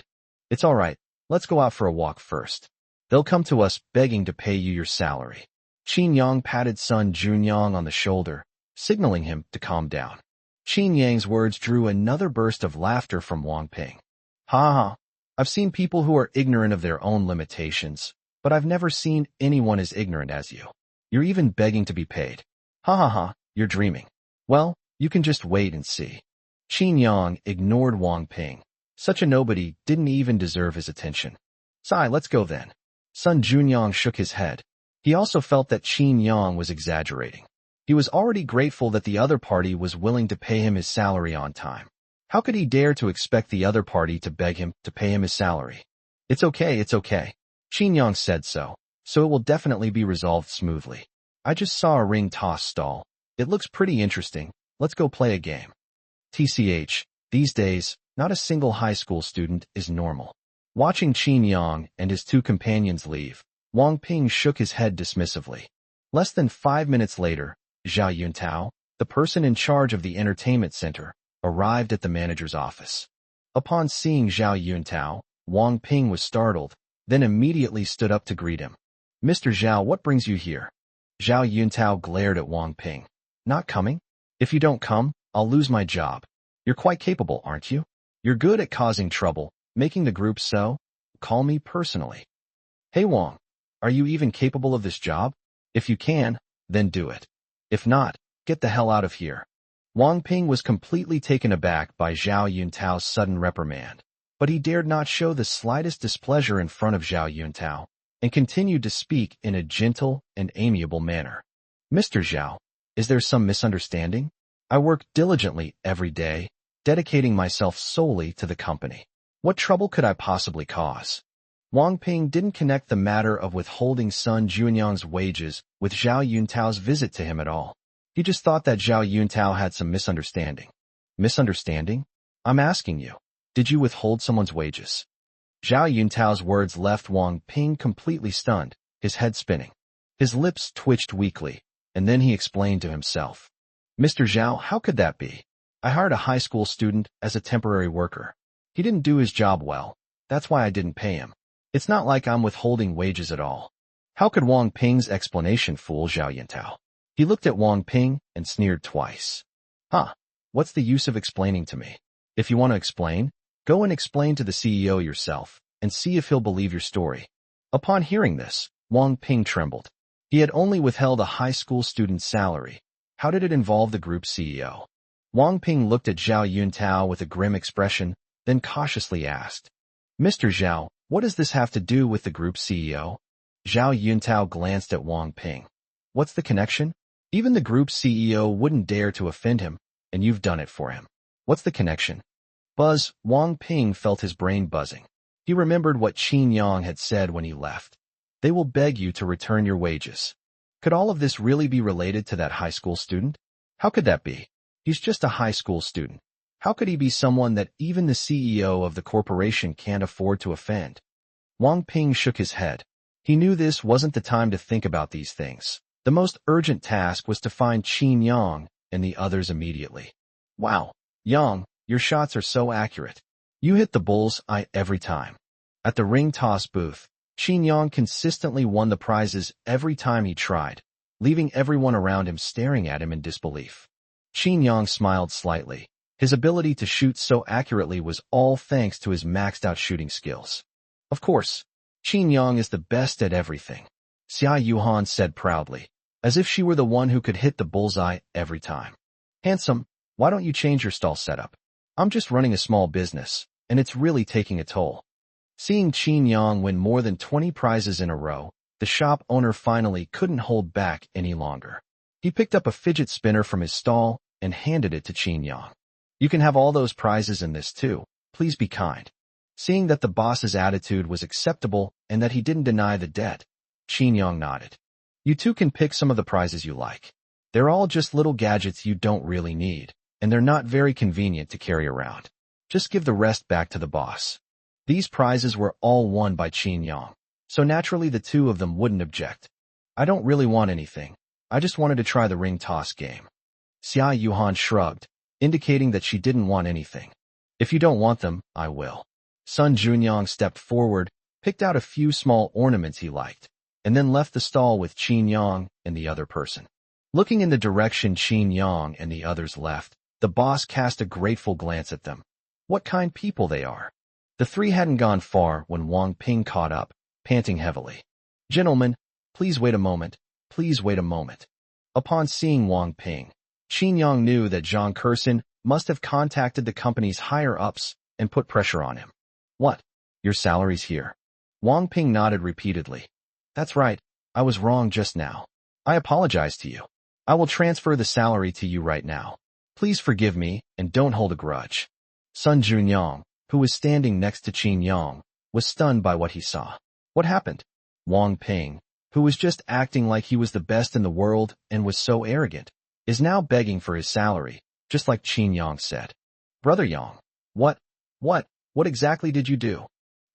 It's all right. Let's go out for a walk first. They'll come to us begging to pay you your salary. Qin Yang patted Sun Junyang on the shoulder, signaling him to calm down. Qin Yang's words drew another burst of laughter from Wang Ping. Ha ha. I've seen people who are ignorant of their own limitations, but I've never seen anyone as ignorant as you. You're even begging to be paid. Ha ha ha, you're dreaming. Well, you can just wait and see. Qin Yang ignored Wang Ping. Such a nobody didn't even deserve his attention. Sai, let's go then. Sun Junyang shook his head. He also felt that Qin Yang was exaggerating. He was already grateful that the other party was willing to pay him his salary on time. How could he dare to expect the other party to beg him to pay him his salary? It's okay, it's okay. Qin Yang said so it will definitely be resolved smoothly. I just saw a ring toss stall. It looks pretty interesting. Let's go play a game. TCH, these days, not a single high school student is normal. Watching Qin Yang and his two companions leave, Wang Ping shook his head dismissively. Less than 5 minutes later, Zhao Yuntao, the person in charge of the entertainment center, arrived at the manager's office. Upon seeing Zhao Yuntao, Wang Ping was startled, then immediately stood up to greet him. Mr. Zhao, what brings you here? Zhao Yuntao glared at Wang Ping. Not coming? If you don't come, I'll lose my job. You're quite capable, aren't you? You're good at causing trouble, making the group so? Call me personally. Hey Wang, are you even capable of this job? If you can, then do it. If not, get the hell out of here. Wang Ping was completely taken aback by Zhao Yuntao's sudden reprimand. but he dared not show the slightest displeasure in front of Zhao Yuntao, and continued to speak in a gentle and amiable manner. Mr. Zhao, is there some misunderstanding? I work diligently every day, dedicating myself solely to the company. What trouble could I possibly cause? Wang Ping didn't connect the matter of withholding Sun Junyang's wages with Zhao Yuntao's visit to him at all. He just thought that Zhao Yuntao had some misunderstanding. Misunderstanding? I'm asking you, did you withhold someone's wages? Zhao Yuntao's words left Wang Ping completely stunned, his head spinning. His lips twitched weakly, and then he explained to himself. Mr. Zhao, how could that be? I hired a high school student as a temporary worker. He didn't do his job well. That's why I didn't pay him. It's not like I'm withholding wages at all. How could Wang Ping's explanation fool Zhao Yuntao? He looked at Wang Ping and sneered twice. Huh, what's the use of explaining to me? If you want to explain, go and explain to the CEO yourself, and see if he'll believe your story. Upon hearing this, Wang Ping trembled. He had only withheld a high school student's salary. How did it involve the group CEO? Wang Ping looked at Zhao Yuntao with a grim expression, then cautiously asked, Mr. Zhao, what does this have to do with the group CEO? Zhao Yuntao glanced at Wang Ping. What's the connection? Even the group CEO wouldn't dare to offend him, and you've done it for him. What's the connection? Buzz, Wang Ping felt his brain buzzing. He remembered what Qin Yang had said when he left. They will beg you to return your wages. Could all of this really be related to that high school student? How could that be? He's just a high school student. How could he be someone that even the CEO of the corporation can't afford to offend? Wang Ping shook his head. He knew this wasn't the time to think about these things. The most urgent task was to find Qin Yang and the others immediately. Wow, Yang, your shots are so accurate. You hit the bull's eye every time. At the ring toss booth, Qin Yang consistently won the prizes every time he tried, leaving everyone around him staring at him in disbelief. Qin Yang smiled slightly. His ability to shoot so accurately was all thanks to his maxed-out shooting skills. Of course, Qin Yang is the best at everything, Xia Yuhan said proudly, as if she were the one who could hit the bullseye every time. Handsome, why don't you change your stall setup? I'm just running a small business, and it's really taking a toll. Seeing Qin Yang win more than 20 prizes in a row, the shop owner finally couldn't hold back any longer. He picked up a fidget spinner from his stall and handed it to Qin Yang. You can have all those prizes in this too. Please be kind. Seeing that the boss's attitude was acceptable and that he didn't deny the debt, Qin Yang nodded. You two can pick some of the prizes you like. They're all just little gadgets you don't really need, and they're not very convenient to carry around. Just give the rest back to the boss. These prizes were all won by Qin Yang, so naturally the two of them wouldn't object. I don't really want anything. I just wanted to try the ring toss game. Xia Yuhan shrugged, indicating that she didn't want anything. If you don't want them, I will. Sun Junyang stepped forward, picked out a few small ornaments he liked, and then left the stall with Qin Yang and the other person. Looking in the direction Qin Yang and the others left, the boss cast a grateful glance at them. What kind people they are. The three hadn't gone far when Wang Ping caught up, panting heavily. Gentlemen, please wait a moment. Please wait a moment. Upon seeing Wang Ping, Qin Yang knew that Zhang Kersen must have contacted the company's higher-ups and put pressure on him. What? Your salary's here. Wang Ping nodded repeatedly. That's right. I was wrong just now. I apologize to you. I will transfer the salary to you right now. Please forgive me and don't hold a grudge. Sun Junyang, who was standing next to Qin Yang, was stunned by what he saw. What happened? Wang Ping, who was just acting like he was the best in the world and was so arrogant, is now begging for his salary, just like Qin Yang said. Brother Yang, what exactly did you do?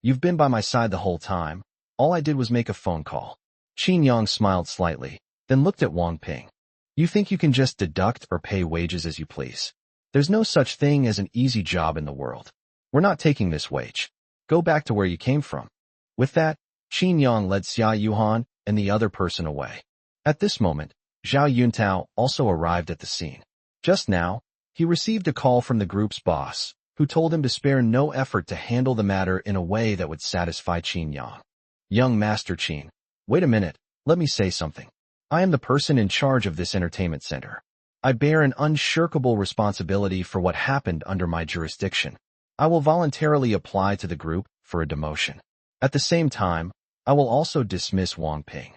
You've been by my side the whole time. All I did was make a phone call. Qin Yang smiled slightly, then looked at Wang Ping. You think you can just deduct or pay wages as you please? There's no such thing as an easy job in the world. We're not taking this wage. Go back to where you came from. With that, Qin Yang led Xia Yuhan and the other person away. At this moment, Zhao Yuntao also arrived at the scene. Just now, he received a call from the group's boss, who told him to spare no effort to handle the matter in a way that would satisfy Qin Yang. Young Master Qin, wait a minute, let me say something. I am the person in charge of this entertainment center. I bear an unshirkable responsibility for what happened under my jurisdiction. I will voluntarily apply to the group for a demotion. At the same time, I will also dismiss Wang Ping.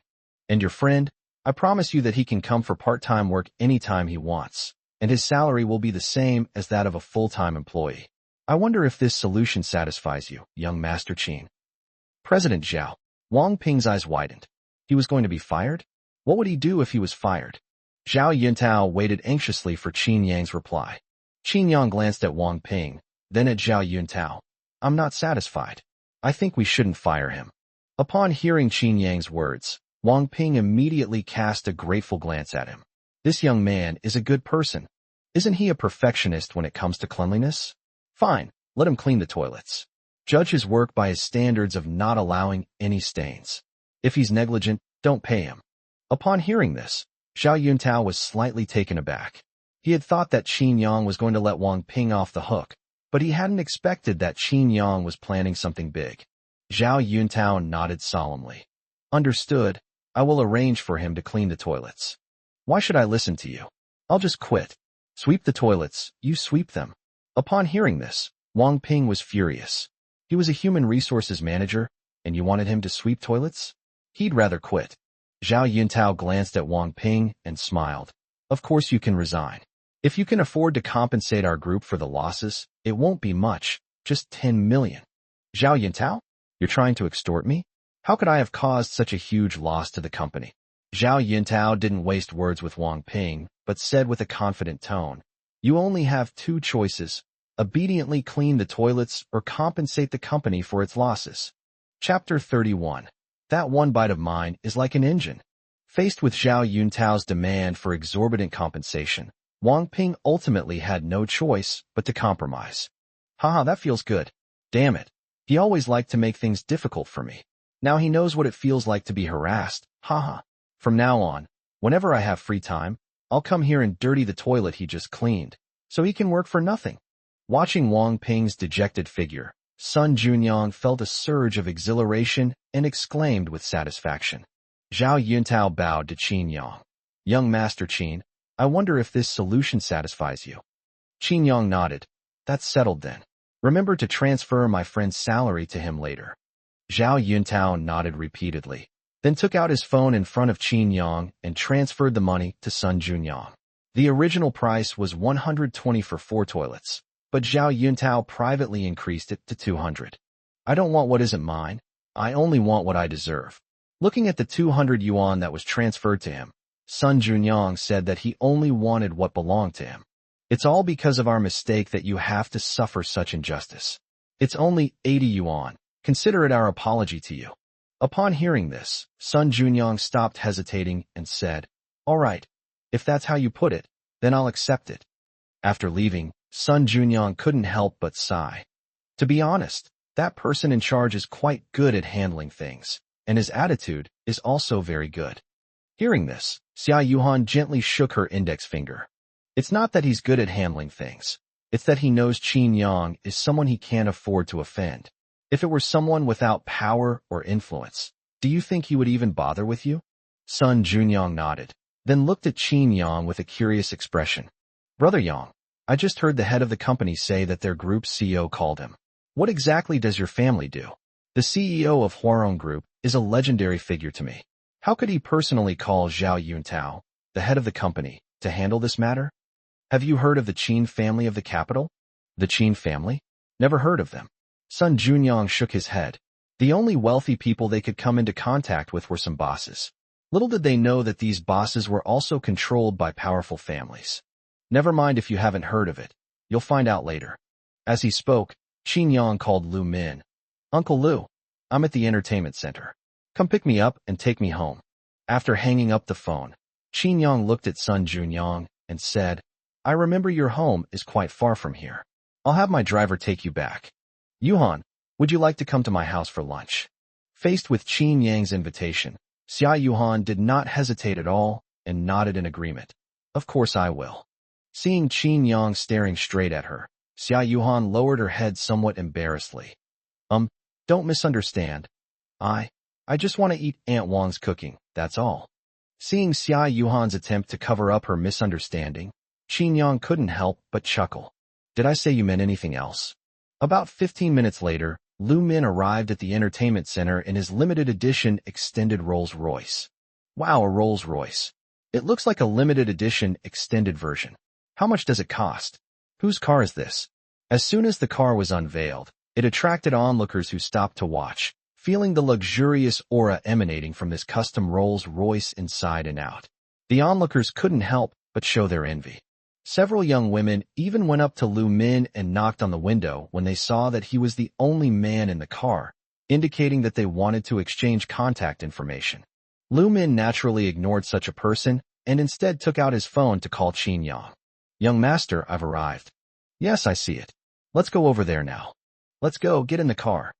And your friend, I promise you that he can come for part-time work anytime he wants, and his salary will be the same as that of a full-time employee. I wonder if this solution satisfies you, young Master Qin. President Zhao. Wang Ping's eyes widened. He was going to be fired? What would he do if he was fired? Zhao Yuntao waited anxiously for Qin Yang's reply. Qin Yang glanced at Wang Ping, then at Zhao Yuntao. I'm not satisfied. I think we shouldn't fire him. Upon hearing Qin Yang's words, Wang Ping immediately cast a grateful glance at him. This young man is a good person. Isn't he a perfectionist when it comes to cleanliness? Fine, let him clean the toilets. Judge his work by his standards of not allowing any stains. If he's negligent, don't pay him. Upon hearing this, Zhao Yuntao was slightly taken aback. He had thought that Qin Yang was going to let Wang Ping off the hook, but he hadn't expected that Qin Yang was planning something big. Zhao Yuntao nodded solemnly. Understood, I will arrange for him to clean the toilets. Why should I listen to you? I'll just quit. Sweep the toilets, you sweep them. Upon hearing this, Wang Ping was furious. He was a human resources manager, and you wanted him to sweep toilets? He'd rather quit. Zhao Yuntao glanced at Wang Ping and smiled. Of course you can resign. If you can afford to compensate our group for the losses, it won't be much, just 10 million. Zhao Yuntao? You're trying to extort me? How could I have caused such a huge loss to the company? Zhao Yuntao didn't waste words with Wang Ping, but said with a confident tone, you only have two choices. Obediently clean the toilets or compensate the company for its losses. Chapter 31. That one bite of mine is like an engine. Faced with Zhao Yuntao's demand for exorbitant compensation, Wang Ping ultimately had no choice but to compromise. Haha, that feels good. Damn it. He always liked to make things difficult for me. Now he knows what it feels like to be harassed. Haha. From now on, whenever I have free time, I'll come here and dirty the toilet he just cleaned, so he can work for nothing. Watching Wang Ping's dejected figure, Sun Junyang felt a surge of exhilaration and exclaimed with satisfaction. Zhao Yuntao bowed to Qin Yang. Young Master Qin, I wonder if this solution satisfies you. Qin Yang nodded. That's settled then. Remember to transfer my friend's salary to him later. Zhao Yuntao nodded repeatedly, then took out his phone in front of Qin Yang and transferred the money to Sun Junyang. The original price was 120 for 4 toilets, but Zhao Yuntao privately increased it to 200. I don't want what isn't mine. I only want what I deserve. Looking at the 200 yuan that was transferred to him, Sun Junyang said that he only wanted what belonged to him. It's all because of our mistake that you have to suffer such injustice. It's only 80 yuan. Consider it our apology to you. Upon hearing this, Sun Junyang stopped hesitating and said, all right, if that's how you put it, then I'll accept it. After leaving, Sun Junyang couldn't help but sigh. To be honest, that person in charge is quite good at handling things, and his attitude is also very good. Hearing this, Xia Yuhan gently shook her index finger. It's not that he's good at handling things. It's that he knows Qin Yang is someone he can't afford to offend. If it were someone without power or influence, do you think he would even bother with you? Sun Junyang nodded, then looked at Qin Yang with a curious expression. Brother Yang, I just heard the head of the company say that their group's CEO called him. What exactly does your family do? The CEO of Huarong Group is a legendary figure to me. How could he personally call Zhao Yuntao, the head of the company, to handle this matter? Have you heard of the Qin family of the capital? The Qin family? Never heard of them. Sun Junyang shook his head. The only wealthy people they could come into contact with were some bosses. Little did they know that these bosses were also controlled by powerful families. Never mind if you haven't heard of it. You'll find out later. As he spoke, Qin Yang called Lu Min. Uncle Lu, I'm at the entertainment center. Come pick me up and take me home. After hanging up the phone, Qin Yang looked at Sun Junyang and said, I remember your home is quite far from here. I'll have my driver take you back. Yuhan, would you like to come to my house for lunch? Faced with Qin Yang's invitation, Xia Yuhan did not hesitate at all and nodded in agreement. Of course I will. Seeing Qin Yang staring straight at her, Xia Yuhan lowered her head somewhat embarrassedly. Don't misunderstand. I just want to eat Aunt Wang's cooking, that's all. Seeing Xia Yuhan's attempt to cover up her misunderstanding, Qin Yang couldn't help but chuckle. Did I say you meant anything else? About 15 minutes later, Lu Min arrived at the entertainment center in his limited edition extended Rolls-Royce. Wow, a Rolls-Royce. It looks like a limited edition extended version. How much does it cost? Whose car is this? As soon as the car was unveiled, it attracted onlookers who stopped to watch, feeling the luxurious aura emanating from this custom Rolls-Royce inside and out. The onlookers couldn't help but show their envy. Several young women even went up to Lu Min and knocked on the window when they saw that he was the only man in the car, indicating that they wanted to exchange contact information. Lu Min naturally ignored such a person and instead took out his phone to call Qin Yang. "Young master, I've arrived." "Yes, I see it. Let's go over there now." "Let's go, get in the car."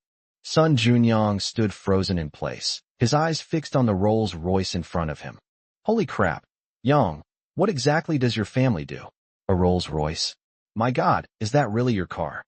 Sun Junyang stood frozen in place, his eyes fixed on the Rolls-Royce in front of him. "Holy crap. Yang, what exactly does your family do?" "A Rolls-Royce? My God, is that really your car?"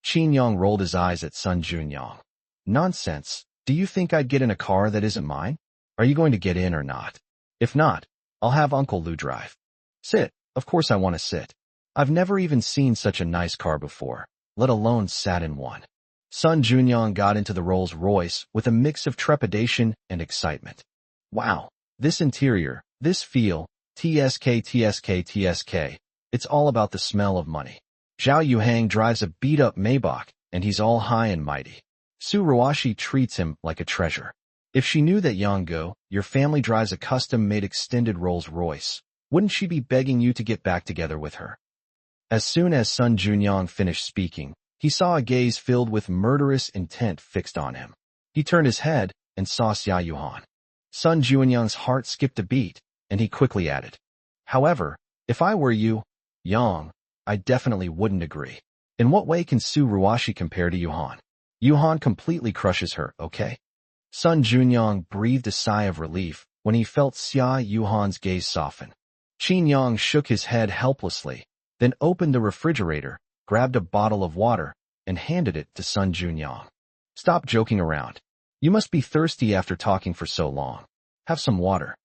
Qin Yang rolled his eyes at Sun Junyang. "Nonsense. Do you think I'd get in a car that isn't mine? Are you going to get in or not? If not, I'll have Uncle Lu drive." "Sit. Of course I want to sit. I've never even seen such a nice car before, let alone sat in one." Sun Junyang got into the Rolls-Royce with a mix of trepidation and excitement. "Wow, this interior, this feel, TSK. It's all about the smell of money." Zhao Yuhang drives a beat-up Maybach, and he's all high and mighty. Su Ruashi treats him like a treasure. If she knew that Yanggo, your family drives a custom-made extended Rolls-Royce, wouldn't she be begging you to get back together with her? As soon as Sun Junyang finished speaking, he saw a gaze filled with murderous intent fixed on him. He turned his head and saw Xia Yuhan. Sun Junyang's heart skipped a beat, and he quickly added, "However, if I were you, Yang, I definitely wouldn't agree. In what way can Su Ruashi compare to Yuhan? Yuhan completely crushes her, okay?" Sun Junyang breathed a sigh of relief when he felt Xia Yuhan's gaze soften. Qin Yang shook his head helplessly, then opened the refrigerator, grabbed a bottle of water, and handed it to Sun Junyang. "Stop joking around. You must be thirsty after talking for so long. Have some water."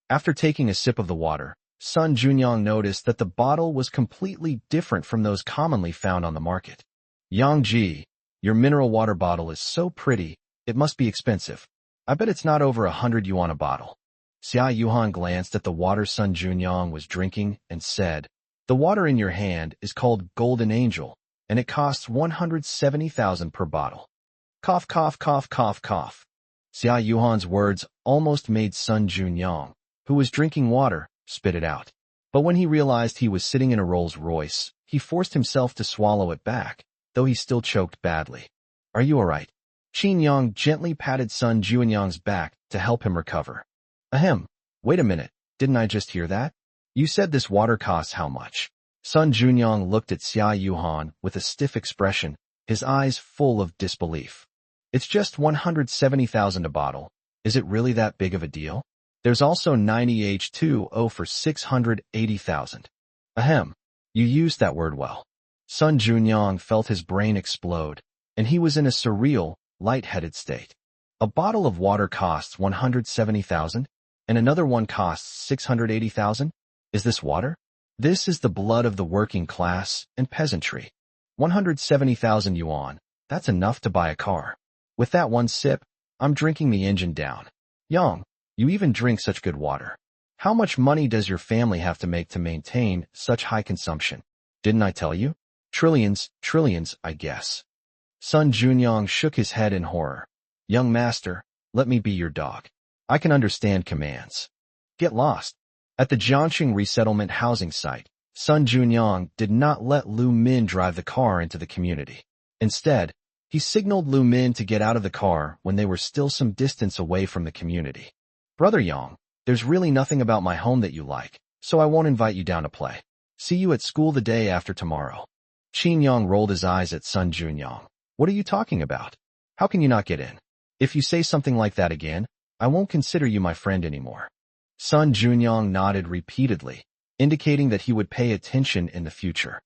After taking a sip of the water, Sun Junyang noticed that the bottle was completely different from those commonly found on the market. "Yang Ji, your mineral water bottle is so pretty, it must be expensive. I bet it's not over 100 yuan a bottle." Xia Yuhan glanced at the water Sun Junyang was drinking and said, "The water in your hand is called Golden Angel, and it costs 170,000 per bottle." Cough, cough, cough, cough, cough. Xia Yuhan's words almost made Sun Junyang, who was drinking water, spit it out. But when he realized he was sitting in a Rolls-Royce, he forced himself to swallow it back, though he still choked badly. "Are you all right?" Qin Yang gently patted Sun Junyang's back to help him recover. "Ahem. Wait a minute, didn't I just hear that? You said this water costs how much?" Sun Junyang looked at Xia Yuhan with a stiff expression, his eyes full of disbelief. "It's just 170,000 a bottle. Is it really that big of a deal? There's also 90H2O for 680,000. Ahem. You used that word well." Sun Junyang felt his brain explode, and he was in a surreal, light-headed state. A bottle of water costs 170,000, and another one costs 680,000? Is this water? This is the blood of the working class and peasantry. 170,000 yuan, that's enough to buy a car. With that one sip, I'm drinking the engine down. Yang, you even drink such good water. How much money does your family have to make to maintain such high consumption? Didn't I tell you? Trillions, I guess. Sun Junyang shook his head in horror. "Young master, let me be your dog. I can understand commands. Get lost." At the Jiangxing resettlement housing site, Sun Junyang did not let Lu Min drive the car into the community. Instead, he signaled Lu Min to get out of the car when they were still some distance away from the community. "Brother Yang, there's really nothing about my home that you like, so I won't invite you down to play. See you at school the day after tomorrow." Qin Yang rolled his eyes at Sun Junyang. "What are you talking about? How can you not get in? If you say something like that again, I won't consider you my friend anymore." Sun Junyang nodded repeatedly, indicating that he would pay attention in the future.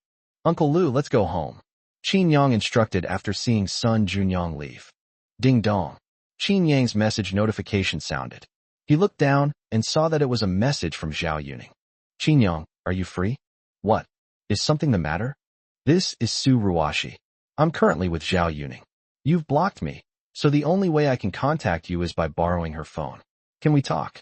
"Uncle Lu, let's go home," Qin Yang instructed after seeing Sun Junyang leave. Ding dong. Qin Yang's message notification sounded. He looked down and saw that it was a message from Zhao Yuning. "Qin Yang, are you free?" "What? Is something the matter?" "This is Su Ruashi. I'm currently with Zhao Yuning. You've blocked me, so the only way I can contact you is by borrowing her phone. Can we talk?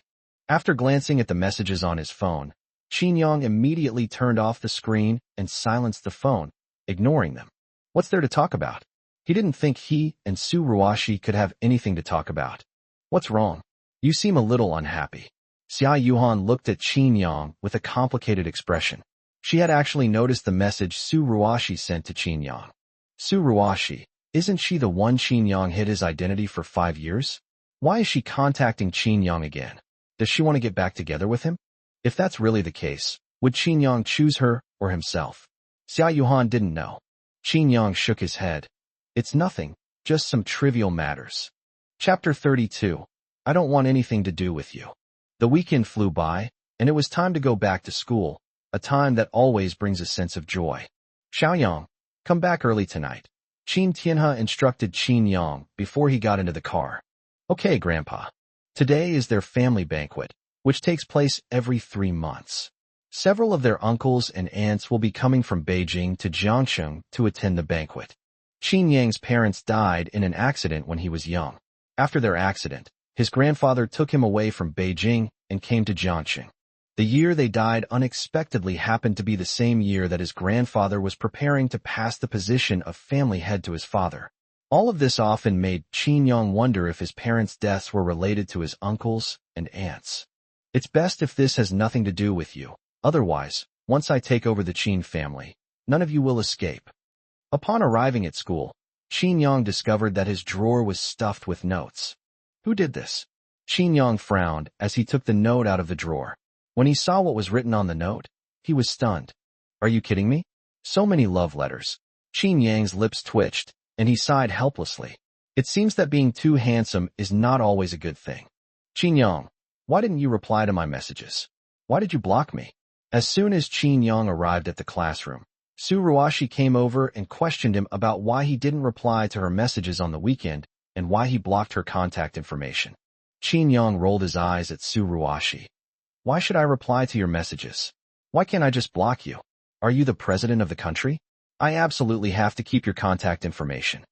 After glancing at the messages on his phone, Qin Yang immediately turned off the screen and silenced the phone, ignoring them. What's there to talk about? He didn't think he and Su Ruashi could have anything to talk about. What's wrong? You seem a little unhappy. Xia Yuhan looked at Qin Yang with a complicated expression. She had actually noticed the message Su Ruashi sent to Qin Yang. Su Ruashi, isn't she the one Qin Yang hid his identity for 5 years? Why is she contacting Qin Yang again? Does she want to get back together with him? If that's really the case, would Qin Yang choose her or himself? Xia Yuhan didn't know. Qin Yang shook his head. It's nothing, just some trivial matters. Chapter 32. I don't want anything to do with you. The weekend flew by, and it was time to go back to school, a time that always brings a sense of joy. Xiaoyang, come back early tonight. Qin Tianhe instructed Qin Yang before he got into the car. Okay, Grandpa. Today is their family banquet, which takes place every 3 months. Several of their uncles and aunts will be coming from Beijing to Jiangsheng to attend the banquet. Qin Yang's parents died in an accident when he was young. After their accident, his grandfather took him away from Beijing and came to Jiangsheng. The year they died unexpectedly happened to be the same year that his grandfather was preparing to pass the position of family head to his father. All of this often made Qin Yang wonder if his parents' deaths were related to his uncles and aunts. It's best if this has nothing to do with you. Otherwise, once I take over the Qin family, none of you will escape. Upon arriving at school, Qin Yang discovered that his drawer was stuffed with notes. Who did this? Qin Yang frowned as he took the note out of the drawer. When he saw what was written on the note, he was stunned. Are you kidding me? So many love letters. Qin Yang's lips twitched, and he sighed helplessly. It seems that being too handsome is not always a good thing. Qin Yang, why didn't you reply to my messages? Why did you block me? As soon as Qin Yang arrived at the classroom, Su Ruashi came over and questioned him about why he didn't reply to her messages on the weekend and why he blocked her contact information. Qin Yang rolled his eyes at Su Ruashi. Why should I reply to your messages? Why can't I just block you? Are you the president of the country? I absolutely have to keep your contact information.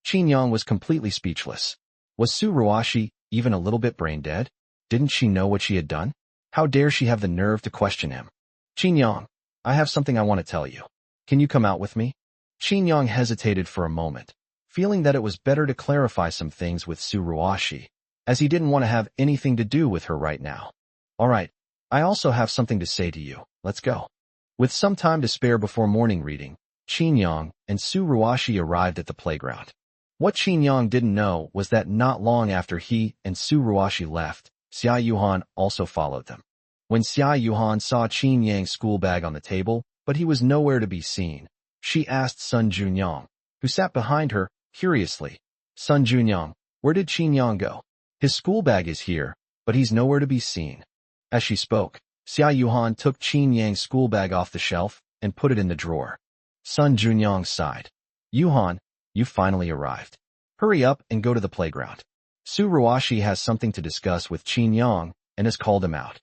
Qin Yang was completely speechless. Was Su Ruashi even a little bit brain dead? Didn't she know what she had done? How dare she have the nerve to question him? Qin Yang, I have something I want to tell you. Can you come out with me? Qin Yang hesitated for a moment, feeling that it was better to clarify some things with Su Ruashi, as he didn't want to have anything to do with her right now. All right, I also have something to say to you. Let's go. With some time to spare before morning reading, Qin Yang and Su Ruashi arrived at the playground. What Qin Yang didn't know was that not long after he and Su Ruashi left, Xia Yuhan also followed them. When Xia Yuhan saw Qin Yang's school bag on the table, but he was nowhere to be seen, she asked Sun Junyang, who sat behind her, curiously. Sun Junyang, where did Qin Yang go? His school bag is here, but he's nowhere to be seen. As she spoke, Xia Yuhan took Qin Yang's school bag off the shelf and put it in the drawer. Sun Junyang sighed. Yuhan, you finally arrived. Hurry up and go to the playground. Su Ruashi has something to discuss with Qin Yang and has called him out.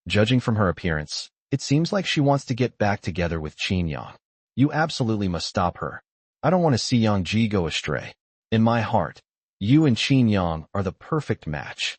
Judging from her appearance, it seems like she wants to get back together with Qin Yang. You absolutely must stop her. I don't want to see Yang Ji go astray. In my heart, you and Qin Yang are the perfect match.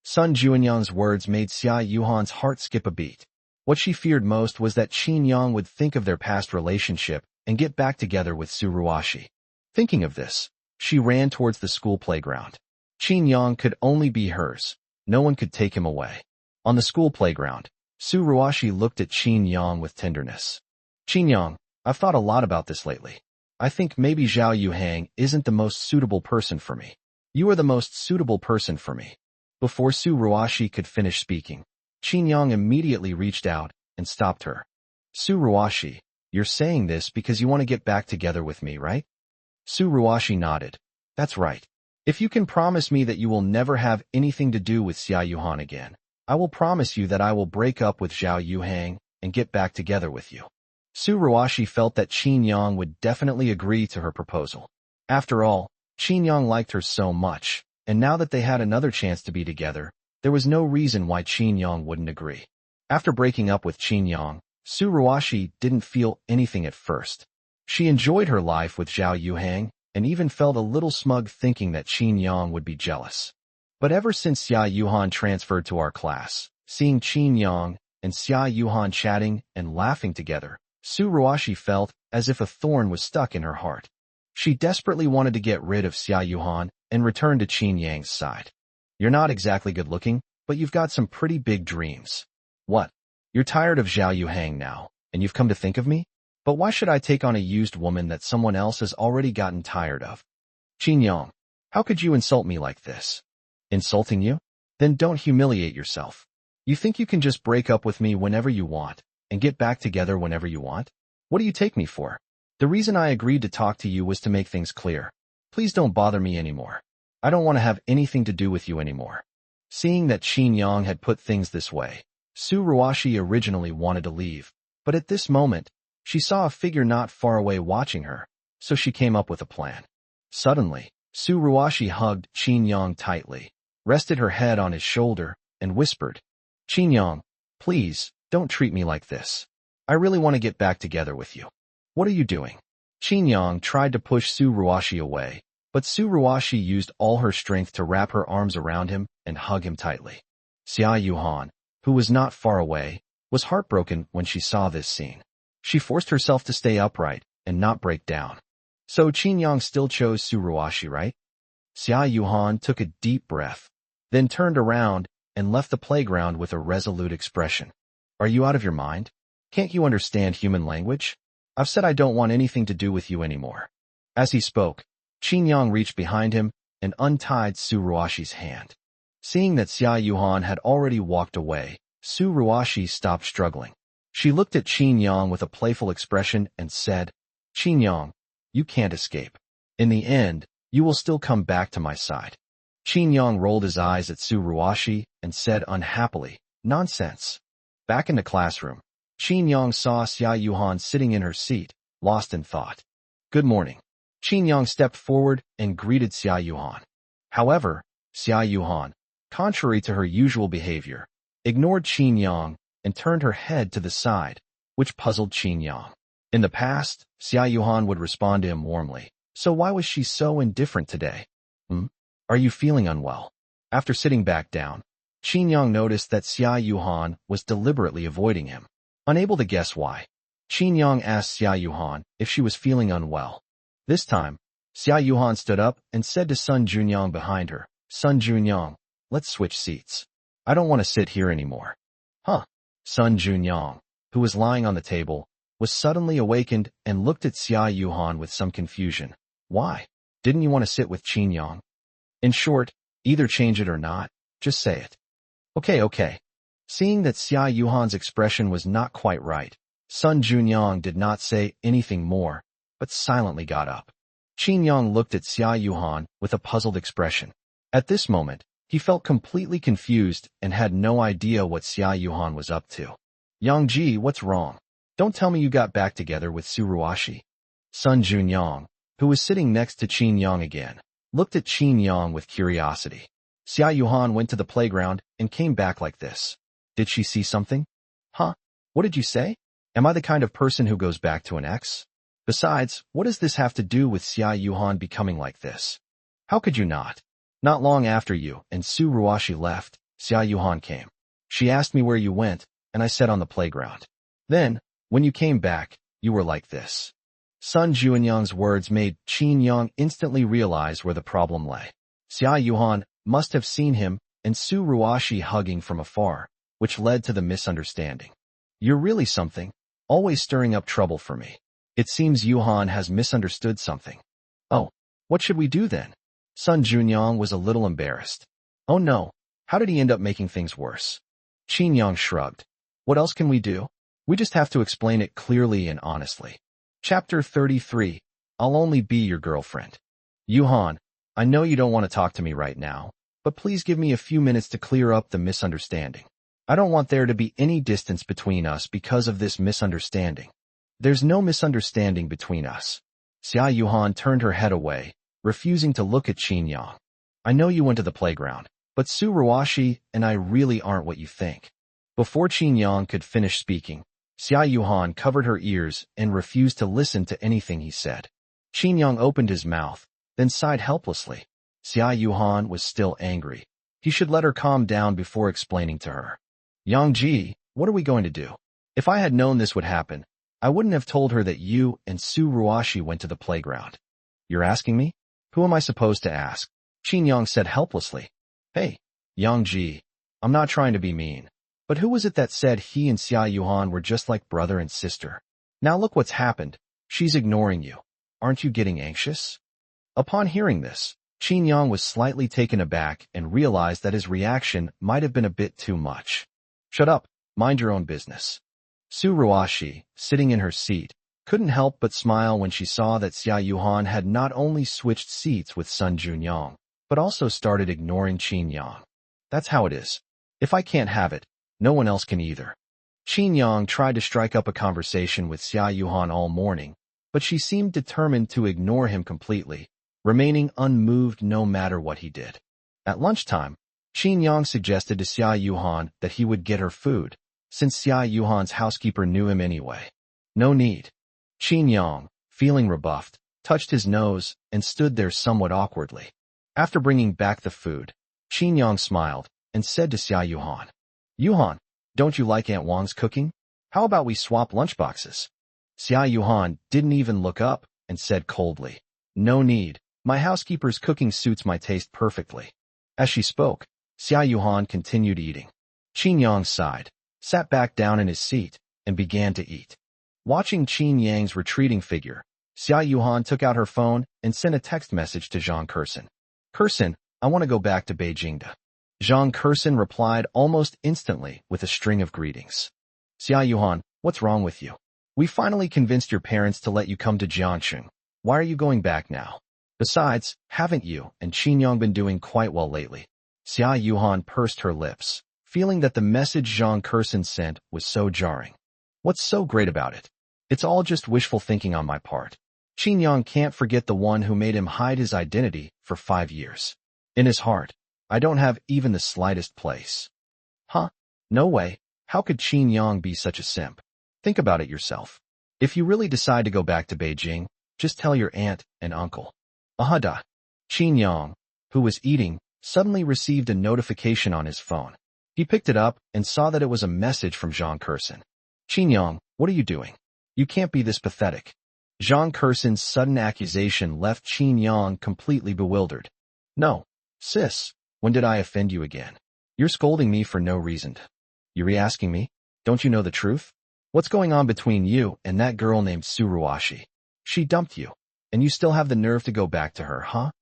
Sun Junyang's words made Xia Yuhan's heart skip a beat. What she feared most was that Qin Yang would think of their past relationship and get back together with Su Ruashi. Thinking of this, she ran towards the school playground. Qin Yang could only be hers. No one could take him away. On the school playground, Su Ruashi looked at Qin Yang with tenderness. Qin Yang, I've thought a lot about this lately. I think maybe Zhao Yuhang isn't the most suitable person for me. You are the most suitable person for me. Before Su Ruashi could finish speaking, Qin Yang immediately reached out and stopped her. Su Ruashi, you're saying this because you want to get back together with me, right? Su Ruashi nodded. That's right. If you can promise me that you will never have anything to do with Xia Yuhan again, I will promise you that I will break up with Zhao Yuhang and get back together with you. Su Ruashi felt that Qin Yang would definitely agree to her proposal. After all, Qin Yang liked her so much, and now that they had another chance to be together, there was no reason why Qin Yang wouldn't agree. After breaking up with Qin Yang, Su Ruashi didn't feel anything at first. She enjoyed her life with Zhao Yuhang and even felt a little smug thinking that Qin Yang would be jealous. But ever since Xia Yuhan transferred to our class, seeing Qin Yang and Xia Yuhan chatting and laughing together, Su Ruashi felt as if a thorn was stuck in her heart. She desperately wanted to get rid of Xia Yuhan and return to Qin Yang's side. You're not exactly good looking, but you've got some pretty big dreams. What? You're tired of Zhao Yuhang now, and you've come to think of me? But why should I take on a used woman that someone else has already gotten tired of? Qin Yang, how could you insult me like this? Insulting you? Then don't humiliate yourself. You think you can just break up with me whenever you want and get back together whenever you want? What do you take me for? The reason I agreed to talk to you was to make things clear. Please don't bother me anymore. I don't want to have anything to do with you anymore. Seeing that Qin Yang had put things this way, Su Ruashi originally wanted to leave, but at this moment, she saw a figure not far away watching her, so she came up with a plan. Suddenly, Su Ruashi hugged Qin Yang tightly, rested her head on his shoulder, and whispered, Qin Yang, please, don't treat me like this. I really want to get back together with you. What are you doing? Qin Yang tried to push Su Ruashi away, but Su Ruashi used all her strength to wrap her arms around him and hug him tightly. Xia Yuhan, who was not far away, was heartbroken when she saw this scene. She forced herself to stay upright and not break down. So Qin Yang still chose Su Ruashi, right? Xia Yuhan took a deep breath, then turned around and left the playground with a resolute expression. Are you out of your mind? Can't you understand human language? I've said I don't want anything to do with you anymore. As he spoke, Qin Yang reached behind him and untied Su Ruashi's hand. Seeing that Xia Yuhan had already walked away, Su Ruashi stopped struggling. She looked at Qin Yang with a playful expression and said, Qin Yang, you can't escape. In the end, you will still come back to my side. Qin Yang rolled his eyes at Su Ruashi and said unhappily, nonsense. Back in the classroom, Qin Yang saw Xia Yuhan sitting in her seat, lost in thought. Good morning. Qin Yang stepped forward and greeted Xia Yuhan. However, Xia Yuhan, contrary to her usual behavior, ignored Qin Yang and turned her head to the side, which puzzled Qin Yang. In the past, Xia Yuhan would respond to him warmly, so why was she so indifferent today? Are you feeling unwell? After sitting back down, Qin Yang noticed that Xia Yuhan was deliberately avoiding him. Unable to guess why, Qin Yang asked Xia Yuhan if she was feeling unwell. This time, Xia Yuhan stood up and said to Sun Junyang behind her, Sun Junyang, let's switch seats. I don't want to sit here anymore. Huh? Sun Junyang, who was lying on the table, was suddenly awakened and looked at Xia Yuhan with some confusion. Why? Didn't you want to sit with Qin Yang? In short, either change it or not, just say it. Okay. Seeing that Xia Yuhan's expression was not quite right, Sun Junyang did not say anything more, but silently got up. Qin Yang looked at Xia Yuhan with a puzzled expression. At this moment, he felt completely confused and had no idea what Xia Yuhan was up to. Yang, what's wrong? Don't tell me you got back together with Su Ruashi. Sun Junyang, who was sitting next to Qin Yang again, looked at Qin Yang with curiosity. Xia Yuhan went to the playground and came back like this. Did she see something? Huh? What did you say? Am I the kind of person who goes back to an ex? Besides, what does this have to do with Xia Yuhan becoming like this? How could you not? Not long after you and Su Ruashi left, Xia Yuhan came. She asked me where you went, and I said on the playground. Then, when you came back, you were like this. Sun Junyang's words made Qin Yang instantly realize where the problem lay. Xia Yuhan must have seen him and Su Ruashi hugging from afar, which led to the misunderstanding. You're really something, always stirring up trouble for me. It seems Yuhan has misunderstood something. Oh, what should we do then? Sun Junyang was a little embarrassed. Oh no, how did he end up making things worse? Qin Yang shrugged. What else can we do? We just have to explain it clearly and honestly. Chapter 33, I'll only be your girlfriend. Yuhan, I know you don't want to talk to me right now, but please give me a few minutes to clear up the misunderstanding. I don't want there to be any distance between us because of this misunderstanding. There's no misunderstanding between us. Xia Yuhan turned her head away, refusing to look at Qin Yang. I know you went to the playground, but Su Ruashi and I really aren't what you think. Before Qin Yang could finish speaking, Xia Yuhan covered her ears and refused to listen to anything he said. Qin Yang opened his mouth, then sighed helplessly. Xia Yuhan was still angry. He should let her calm down before explaining to her. Yang Ji, what are we going to do? If I had known this would happen, I wouldn't have told her that you and Su Ruashi went to the playground. You're asking me? Who am I supposed to ask? Qin Yang said helplessly. Hey, Yang Ji, I'm not trying to be mean. But who was it that said he and Xia Yuhan were just like brother and sister? Now look what's happened. She's ignoring you. Aren't you getting anxious? Upon hearing this, Qin Yang was slightly taken aback and realized that his reaction might have been a bit too much. Shut up, mind your own business. Su Ruashi, sitting in her seat, couldn't help but smile when she saw that Xia Yuhan had not only switched seats with Sun Junyang, but also started ignoring Qin Yang. That's how it is. If I can't have it, no one else can either. Qin Yang tried to strike up a conversation with Xia Yuhan all morning, but she seemed determined to ignore him completely, remaining unmoved no matter what he did. At lunchtime, Qin Yang suggested to Xia Yuhan that he would get her food, since Xia Yuhan's housekeeper knew him anyway. No need. Qin Yang, feeling rebuffed, touched his nose and stood there somewhat awkwardly. After bringing back the food, Qin Yang smiled and said to Xia Yuhan, Yuhan, don't you like Aunt Wang's cooking? How about we swap lunchboxes? Xia Yuhan didn't even look up and said coldly, No need. My housekeeper's cooking suits my taste perfectly. As she spoke, Xia Yuhan continued eating. Qin Yang sighed, sat back down in his seat, and began to eat. Watching Qin Yang's retreating figure, Xia Yuhan took out her phone and sent a text message to Zhang Kursin. Kursin, I want to go back to Beijing. Zhang Kursin replied almost instantly with a string of greetings. Xia Yuhan, what's wrong with you? We finally convinced your parents to let you come to Jiangcheng. Why are you going back now? Besides, haven't you and Qin Yang been doing quite well lately? Xia Yuhan pursed her lips, feeling that the message Zhang Kursin sent was so jarring. What's so great about it? It's all just wishful thinking on my part. Qin Yang can't forget the one who made him hide his identity for 5 years. In his heart, I don't have even the slightest place. Huh? No way. How could Qin Yang be such a simp? Think about it yourself. If you really decide to go back to Beijing, just tell your aunt and uncle. Ahada. Qin Yang, who was eating, suddenly received a notification on his phone. He picked it up and saw that it was a message from Zhang Kursin. Qin Yang, what are you doing? You can't be this pathetic. Zhang Kursin's sudden accusation left Qin Yang completely bewildered. No, sis, when did I offend you again? You're scolding me for no reason. You re-asking me? Don't you know the truth? What's going on between you and that girl named Su Ruashi? She dumped you, and you still have the nerve to go back to her, huh?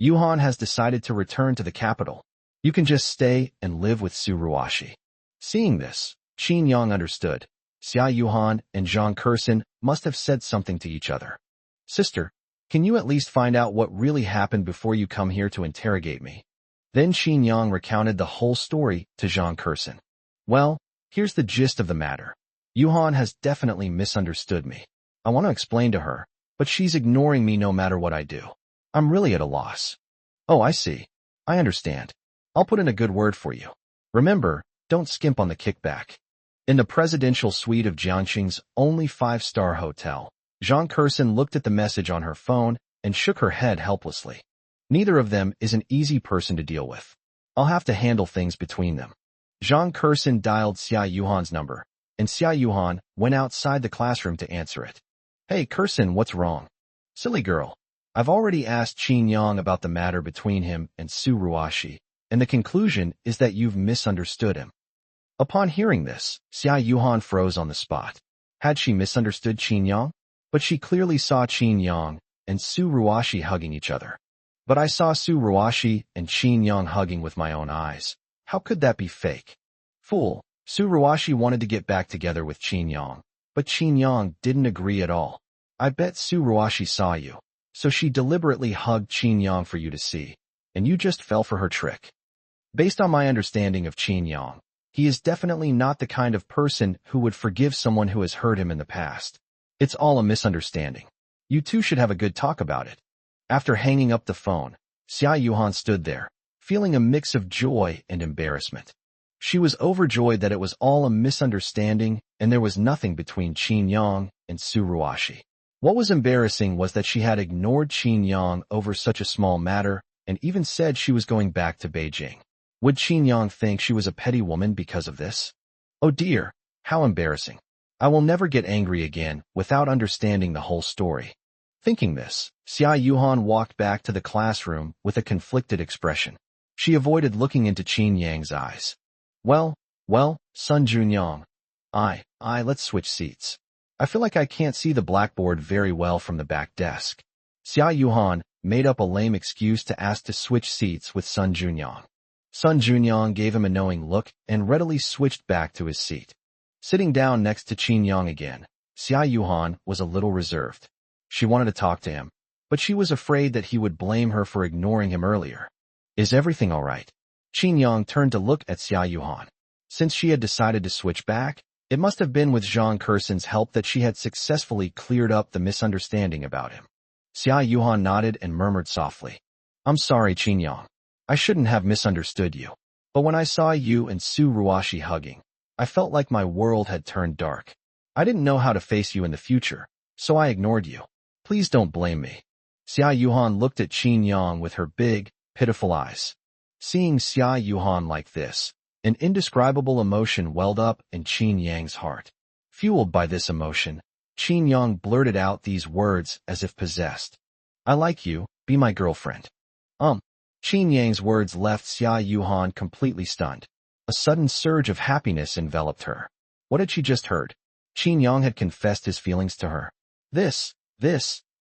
Yuhan has decided to return to the capital. You can just stay and live with Su Ruashi. Seeing this, Qin Yang understood. Xia Yuhan and Zhang Kursin must have said something to each other. Sister, can you at least find out what really happened before you come here to interrogate me? Then Qin Yang recounted the whole story to Zhang Kursin. Well, here's the gist of the matter. Yuhan has definitely misunderstood me. I want to explain to her, but she's ignoring me no matter what I do. I'm really at a loss. Oh, I see. I understand. I'll put in a good word for you. Remember, don't skimp on the kickback. In the presidential suite of Jiangxing's only 5-star hotel, Zhang Kursin looked at the message on her phone and shook her head helplessly. Neither of them is an easy person to deal with. I'll have to handle things between them. Zhang Kursin dialed Xia Yuhan's number, and Xia Yuhan went outside the classroom to answer it. Hey, Kursin, what's wrong? Silly girl. I've already asked Qin Yang about the matter between him and Su Ruashi, and the conclusion is that you've misunderstood him. Upon hearing this, Xia Yuhan froze on the spot. Had she misunderstood Qin Yang? But she clearly saw Qin Yang and Su Ruashi hugging each other. But I saw Su Ruashi and Qin Yang hugging with my own eyes. How could that be fake? Fool, Su Ruashi wanted to get back together with Qin Yang, but Qin Yang didn't agree at all. I bet Su Ruashi saw you, so she deliberately hugged Qin Yang for you to see, and you just fell for her trick. Based on my understanding of Qin Yang, he is definitely not the kind of person who would forgive someone who has hurt him in the past. It's all a misunderstanding. You two should have a good talk about it. After hanging up the phone, Xia Yuhan stood there, feeling a mix of joy and embarrassment. She was overjoyed that it was all a misunderstanding and there was nothing between Qin Yang and Su Ruashi. What was embarrassing was that she had ignored Qin Yang over such a small matter and even said she was going back to Beijing. Would Qin Yang think she was a petty woman because of this? Oh dear, how embarrassing. I will never get angry again without understanding the whole story. Thinking this, Xia Yuhan walked back to the classroom with a conflicted expression. She avoided looking into Qin Yang's eyes. Well, Sun Junyang. Let's switch seats. I feel like I can't see the blackboard very well from the back desk. Xia Yuhan made up a lame excuse to ask to switch seats with Sun Junyang. Sun Junyang gave him a knowing look and readily switched back to his seat. Sitting down next to Qin Yang again, Xia Yuhan was a little reserved. She wanted to talk to him, but she was afraid that he would blame her for ignoring him earlier. Is everything all right? Qin Yang turned to look at Xia Yuhan. Since she had decided to switch back, it must have been with Zhang Kerson's help that she had successfully cleared up the misunderstanding about him. Xia Yuhan nodded and murmured softly. I'm sorry, Qin Yang. I shouldn't have misunderstood you. But when I saw you and Su Ruashi hugging, I felt like my world had turned dark. I didn't know how to face you in the future, so I ignored you. Please don't blame me. Xia Yuhan looked at Qin Yang with her big, pitiful eyes. Seeing Xia Yuhan like this, an indescribable emotion welled up in Qin Yang's heart. Fueled by this emotion, Qin Yang blurted out these words as if possessed. I like you, be my girlfriend. Qin Yang's words left Xia Yuhan completely stunned. A sudden surge of happiness enveloped her. What had she just heard? Qin Yang had confessed his feelings to her. This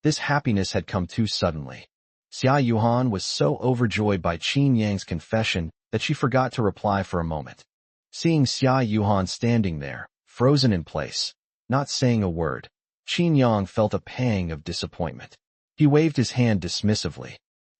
happiness had come too suddenly. Xia Yuhan was so overjoyed by Qin Yang's confession that she forgot to reply for a moment. Seeing Xia Yuhan standing there, frozen in place, not saying a word, Qin Yang felt a pang of disappointment. He waved his hand dismissively.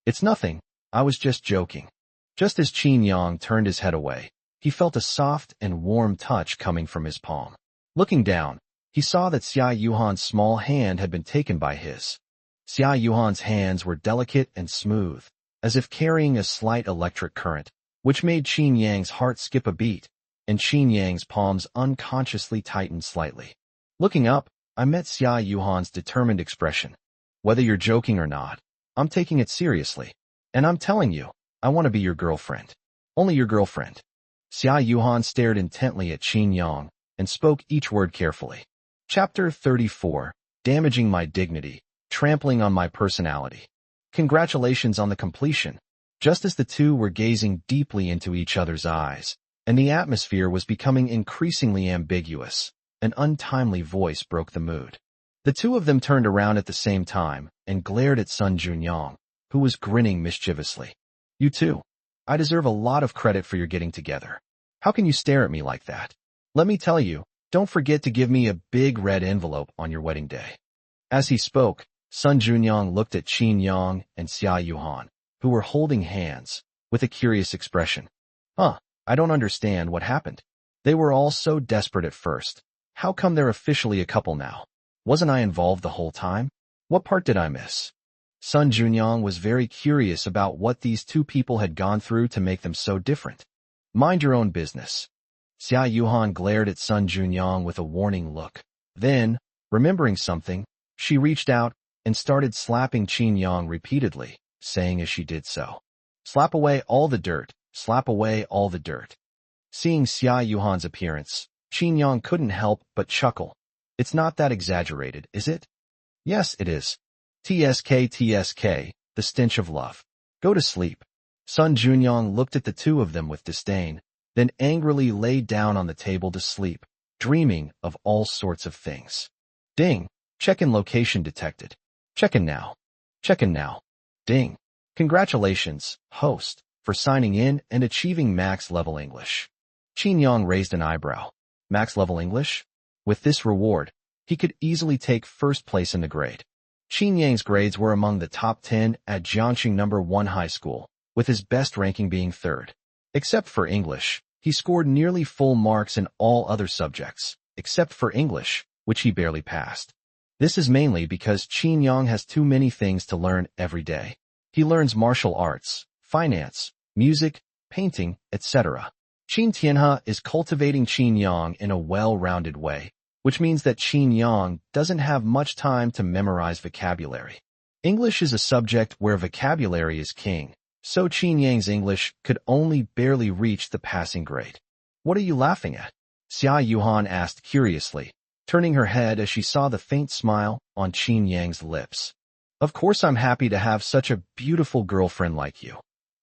It's nothing, I was just joking. Just as Qin Yang turned his head away, he felt a soft and warm touch coming from his palm. Looking down, he saw that Xia Yuhan's small hand had been taken by his. Xia Yuhan's hands were delicate and smooth, as if carrying a slight electric current, which made Qin Yang's heart skip a beat, and Qin Yang's palms unconsciously tightened slightly. Looking up, I met Xia Yuhan's determined expression. Whether you're joking or not, I'm taking it seriously. And I'm telling you, I want to be your girlfriend. Only your girlfriend. Xia Yuhan stared intently at Qin Yang and spoke each word carefully. Chapter 34, Damaging My Dignity, Trampling on My Personality. Congratulations on the completion. Just as the two were gazing deeply into each other's eyes, and the atmosphere was becoming increasingly ambiguous, an untimely voice broke the mood. The two of them turned around at the same time and glared at Sun Junyang, who was grinning mischievously. You too. I deserve a lot of credit for your getting together. How can you stare at me like that? Let me tell you, don't forget to give me a big red envelope on your wedding day. As he spoke, Sun Junyang looked at Qin Yang and Xia Yuhan, who were holding hands, with a curious expression. I don't understand what happened. They were all so desperate at first. How come they're officially a couple now? Wasn't I involved the whole time? What part did I miss? Sun Junyang was very curious about what these two people had gone through to make them so different. Mind your own business. Xia Yuhan glared at Sun Junyang with a warning look. Then, remembering something, she reached out and started slapping Qin Yang repeatedly, saying as she did so, slap away all the dirt, slap away all the dirt. Seeing Xia Yuhan's appearance, Qin Yang couldn't help but chuckle. It's not that exaggerated, is it? Yes, it is. TSK, the stench of love. Go to sleep. Sun Junyang looked at the two of them with disdain, then angrily lay down on the table to sleep, dreaming of all sorts of things. Ding. Check-in location detected. Check-in now. Check-in now. Ding. Congratulations, host, for signing in and achieving max-level English. Qin Yang raised an eyebrow. Max-level English? With this reward, he could easily take first place in the grade. Qin Yang's grades were among the top 10 at Jiangxing No. 1 High School, with his best ranking being third. Except for English, he scored nearly full marks in all other subjects, except for English, which he barely passed. This is mainly because Qin Yang has too many things to learn every day. He learns martial arts, finance, music, painting, etc. Qin Tianhe is cultivating Qin Yang in a well-rounded way, which means that Qin Yang doesn't have much time to memorize vocabulary. English is a subject where vocabulary is king, so Qin Yang's English could only barely reach the passing grade. What are you laughing at? Xia Yuhan asked curiously, turning her head as she saw the faint smile on Qin Yang's lips. Of course I'm happy to have such a beautiful girlfriend like you,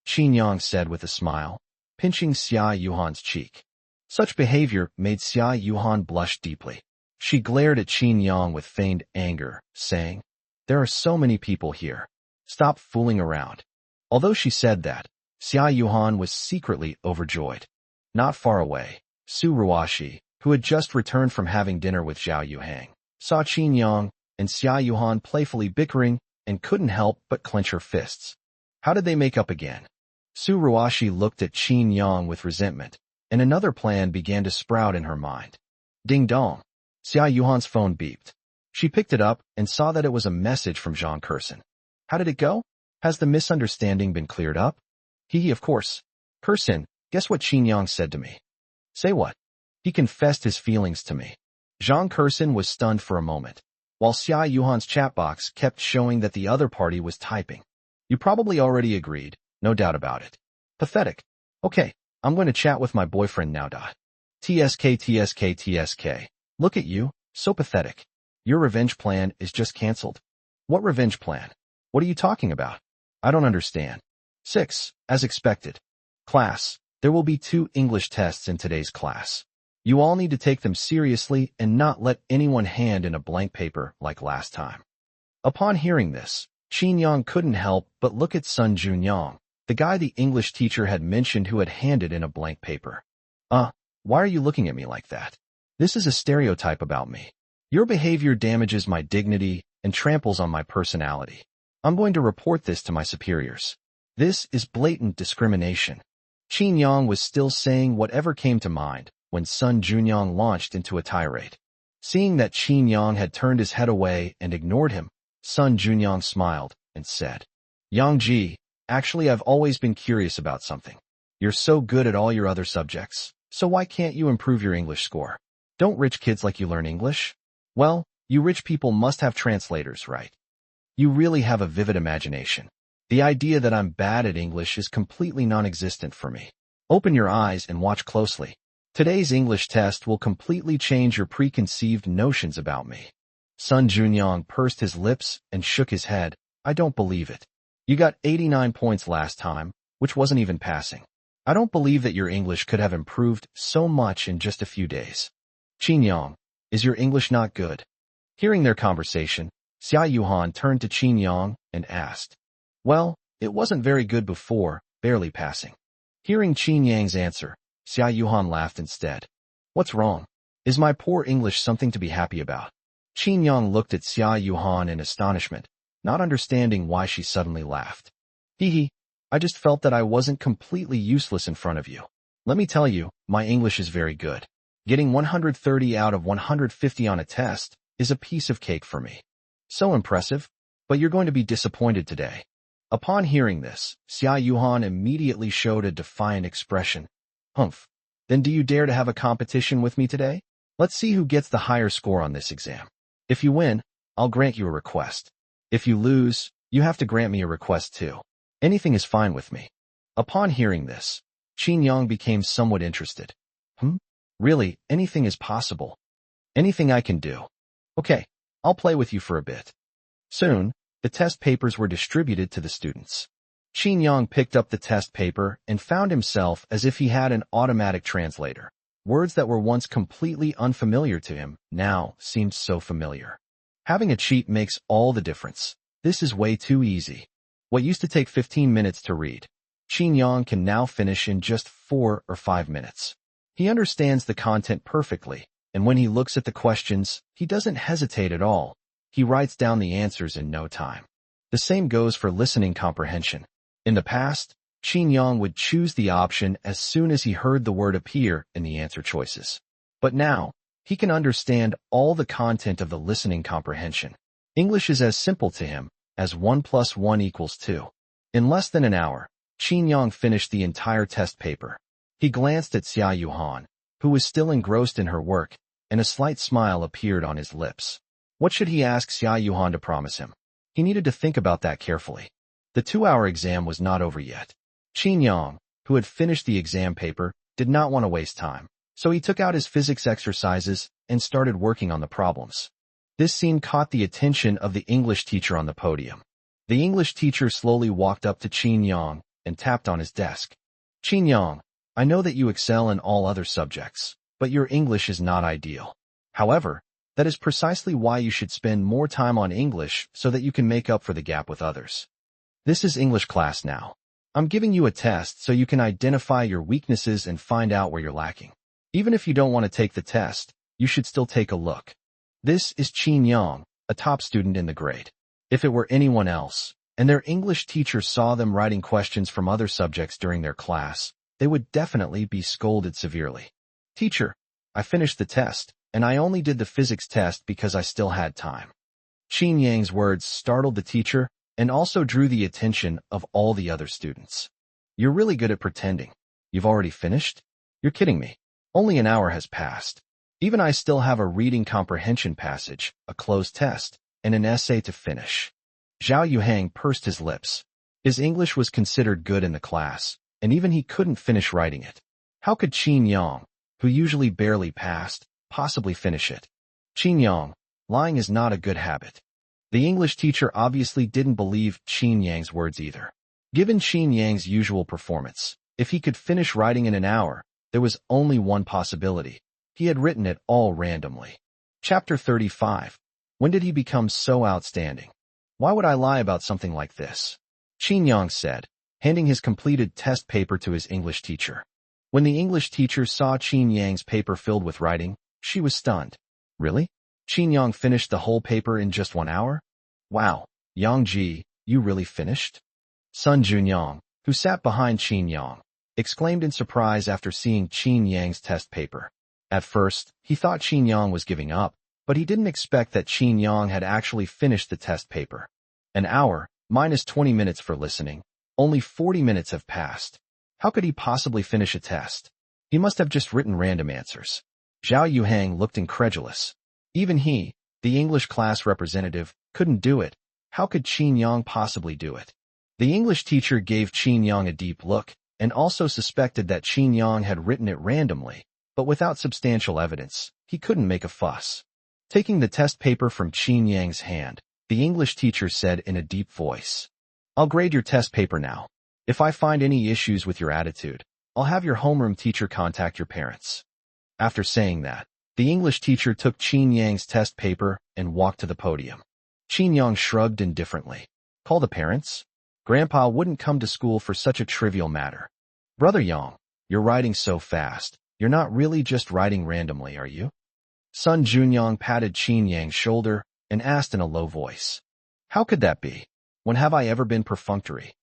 Qin Yang said with a smile, pinching Xia Yuhan's cheek. Such behavior made Xia Yuhan blush deeply. She glared at Qin Yang with feigned anger, saying, "There are so many people here. Stop fooling around." Although she said that, Xia Yuhan was secretly overjoyed. Not far away, Su Ruashi, who had just returned from having dinner with Zhao Yuhang, saw Qin Yang and Xia Yuhan playfully bickering and couldn't help but clench her fists. How did they make up again? Su Ruashi looked at Qin Yang with resentment, and another plan began to sprout in her mind. Ding dong. Xia Yuhan's phone beeped. She picked it up and saw that it was a message from Zhang Curson. How did it go? Has the misunderstanding been cleared up? Hee, of course. Curson, guess what Qin Yang said to me? Say what? He confessed his feelings to me. Zhang Curson was stunned for a moment, while Xia Yuhan's chat box kept showing that the other party was typing. You probably already agreed, no doubt about it. Pathetic. Okay, I'm going to chat with my boyfriend now. TSK. Look at you, so pathetic. Your revenge plan is just cancelled. What revenge plan? What are you talking about? I don't understand. 6. As expected. Class, there will be 2 English tests in today's class. You all need to take them seriously and not let anyone hand in a blank paper like last time. Upon hearing this, Qin Yang couldn't help but look at Sun Junyang, the guy the English teacher had mentioned who had handed in a blank paper. Why are you looking at me like that? This is a stereotype about me. Your behavior damages my dignity and tramples on my personality. I'm going to report this to my superiors. This is blatant discrimination. Qin Yang was still saying whatever came to mind when Sun Junyang launched into a tirade. Seeing that Qin Yang had turned his head away and ignored him, Sun Junyang smiled and said, Yang Ji, actually I've always been curious about something. You're so good at all your other subjects, so why can't you improve your English score? Don't rich kids like you learn English? Well, you rich people must have translators, right? You really have a vivid imagination. The idea that I'm bad at English is completely non-existent for me. Open your eyes and watch closely. Today's English test will completely change your preconceived notions about me. Sun Junyang pursed his lips and shook his head. I don't believe it. You got 89 points last time, which wasn't even passing. I don't believe that your English could have improved so much in just a few days. Qin Yang, is your English not good? Hearing their conversation, Xia Yuhan turned to Qin Yang and asked, Well, it wasn't very good before, barely passing. Hearing Qin Yang's answer, Xia Yuhan laughed instead. What's wrong? Is my poor English something to be happy about? Qin Yang looked at Xia Yuhan in astonishment, not understanding why she suddenly laughed. Hee, I just felt that I wasn't completely useless in front of you. Let me tell you, my English is very good. Getting 130 out of 150 on a test is a piece of cake for me. So impressive, but you're going to be disappointed today. Upon hearing this, Xia Yuhan immediately showed a defiant expression. Humph. Then do you dare to have a competition with me today? Let's see who gets the higher score on this exam. If you win, I'll grant you a request. If you lose, you have to grant me a request too. Anything is fine with me. Upon hearing this, Qin Yang became somewhat interested. Really, anything is possible. Anything I can do. Okay, I'll play with you for a bit. Soon, the test papers were distributed to the students. Qin Yang picked up the test paper and found himself as if he had an automatic translator. Words that were once completely unfamiliar to him now seemed so familiar. Having a cheat makes all the difference. This is way too easy. What used to take 15 minutes to read, Qin Yang can now finish in just 4 or 5 minutes. He understands the content perfectly, and when he looks at the questions, he doesn't hesitate at all. He writes down the answers in no time. The same goes for listening comprehension. In the past, Qin Yang would choose the option as soon as he heard the word appear in the answer choices. But now, he can understand all the content of the listening comprehension. English is as simple to him as 1 + 1 = 2. In less than an hour, Qin Yang finished the entire test paper. He glanced at Xia Yuhan, who was still engrossed in her work, and a slight smile appeared on his lips. What should he ask Xia Yuhan to promise him? He needed to think about that carefully. The 2-hour exam was not over yet. Qin Yang, who had finished the exam paper, did not want to waste time, so he took out his physics exercises and started working on the problems. This scene caught the attention of the English teacher on the podium. The English teacher slowly walked up to Qin Yang and tapped on his desk. Qin Yang, I know that you excel in all other subjects, but your English is not ideal. However, that is precisely why you should spend more time on English so that you can make up for the gap with others. This is English class now. I'm giving you a test so you can identify your weaknesses and find out where you're lacking. Even if you don't want to take the test, you should still take a look. This is Qin Yang, a top student in the grade. If it were anyone else, and their English teacher saw them writing questions from other subjects during their class, they would definitely be scolded severely. Teacher, I finished the test, and I only did the physics test because I still had time. Qin Yang's words startled the teacher and also drew the attention of all the other students. You're really good at pretending. You've already finished? You're kidding me. Only an hour has passed. Even I still have a reading comprehension passage, a closed test, and an essay to finish. Zhao Yuhang pursed his lips. His English was considered good in the class, and even he couldn't finish writing it. How could Qin Yang, who usually barely passed, possibly finish it? Qin Yang, lying is not a good habit. The English teacher obviously didn't believe Qin Yang's words either. Given Qin Yang's usual performance, if he could finish writing in an hour, there was only one possibility. He had written it all randomly. Chapter 35. When did he become so outstanding? Why would I lie about something like this? Qin Yang said, handing his completed test paper to his English teacher. When the English teacher saw Qin Yang's paper filled with writing, she was stunned. Really? Qin Yang finished the whole paper in just 1 hour? Wow, Yang Ji, you really finished? Sun Junyang, who sat behind Qin Yang, exclaimed in surprise after seeing Qin Yang's test paper. At first, he thought Qin Yang was giving up, but he didn't expect that Qin Yang had actually finished the test paper. An hour, minus 20 minutes for listening. Only 40 minutes have passed. How could he possibly finish a test? He must have just written random answers. Zhao Yuhang looked incredulous. Even he, the English class representative, couldn't do it. How could Qin Yang possibly do it? The English teacher gave Qin Yang a deep look and also suspected that Qin Yang had written it randomly, but without substantial evidence, he couldn't make a fuss. Taking the test paper from Qin Yang's hand, the English teacher said in a deep voice, I'll grade your test paper now. If I find any issues with your attitude, I'll have your homeroom teacher contact your parents. After saying that, the English teacher took Qin Yang's test paper and walked to the podium. Qin Yang shrugged indifferently. Call the parents? Grandpa wouldn't come to school for such a trivial matter. Brother Yang, you're writing so fast. You're not really just writing randomly, are you? Sun Junyang patted Qin Yang's shoulder and asked in a low voice. How could that be? When have I ever been perfunctory?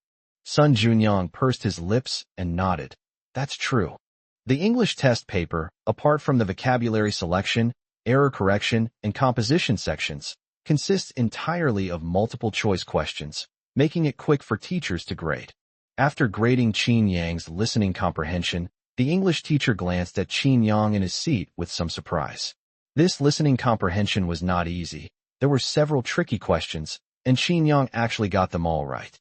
Sun Junyang pursed his lips and nodded. That's true. The English test paper, apart from the vocabulary selection, error correction, and composition sections, consists entirely of multiple-choice questions, making it quick for teachers to grade. After grading Qin Yang's listening comprehension, the English teacher glanced at Qin Yang in his seat with some surprise. This listening comprehension was not easy. There were several tricky questions, and Qin Yang actually got them all right.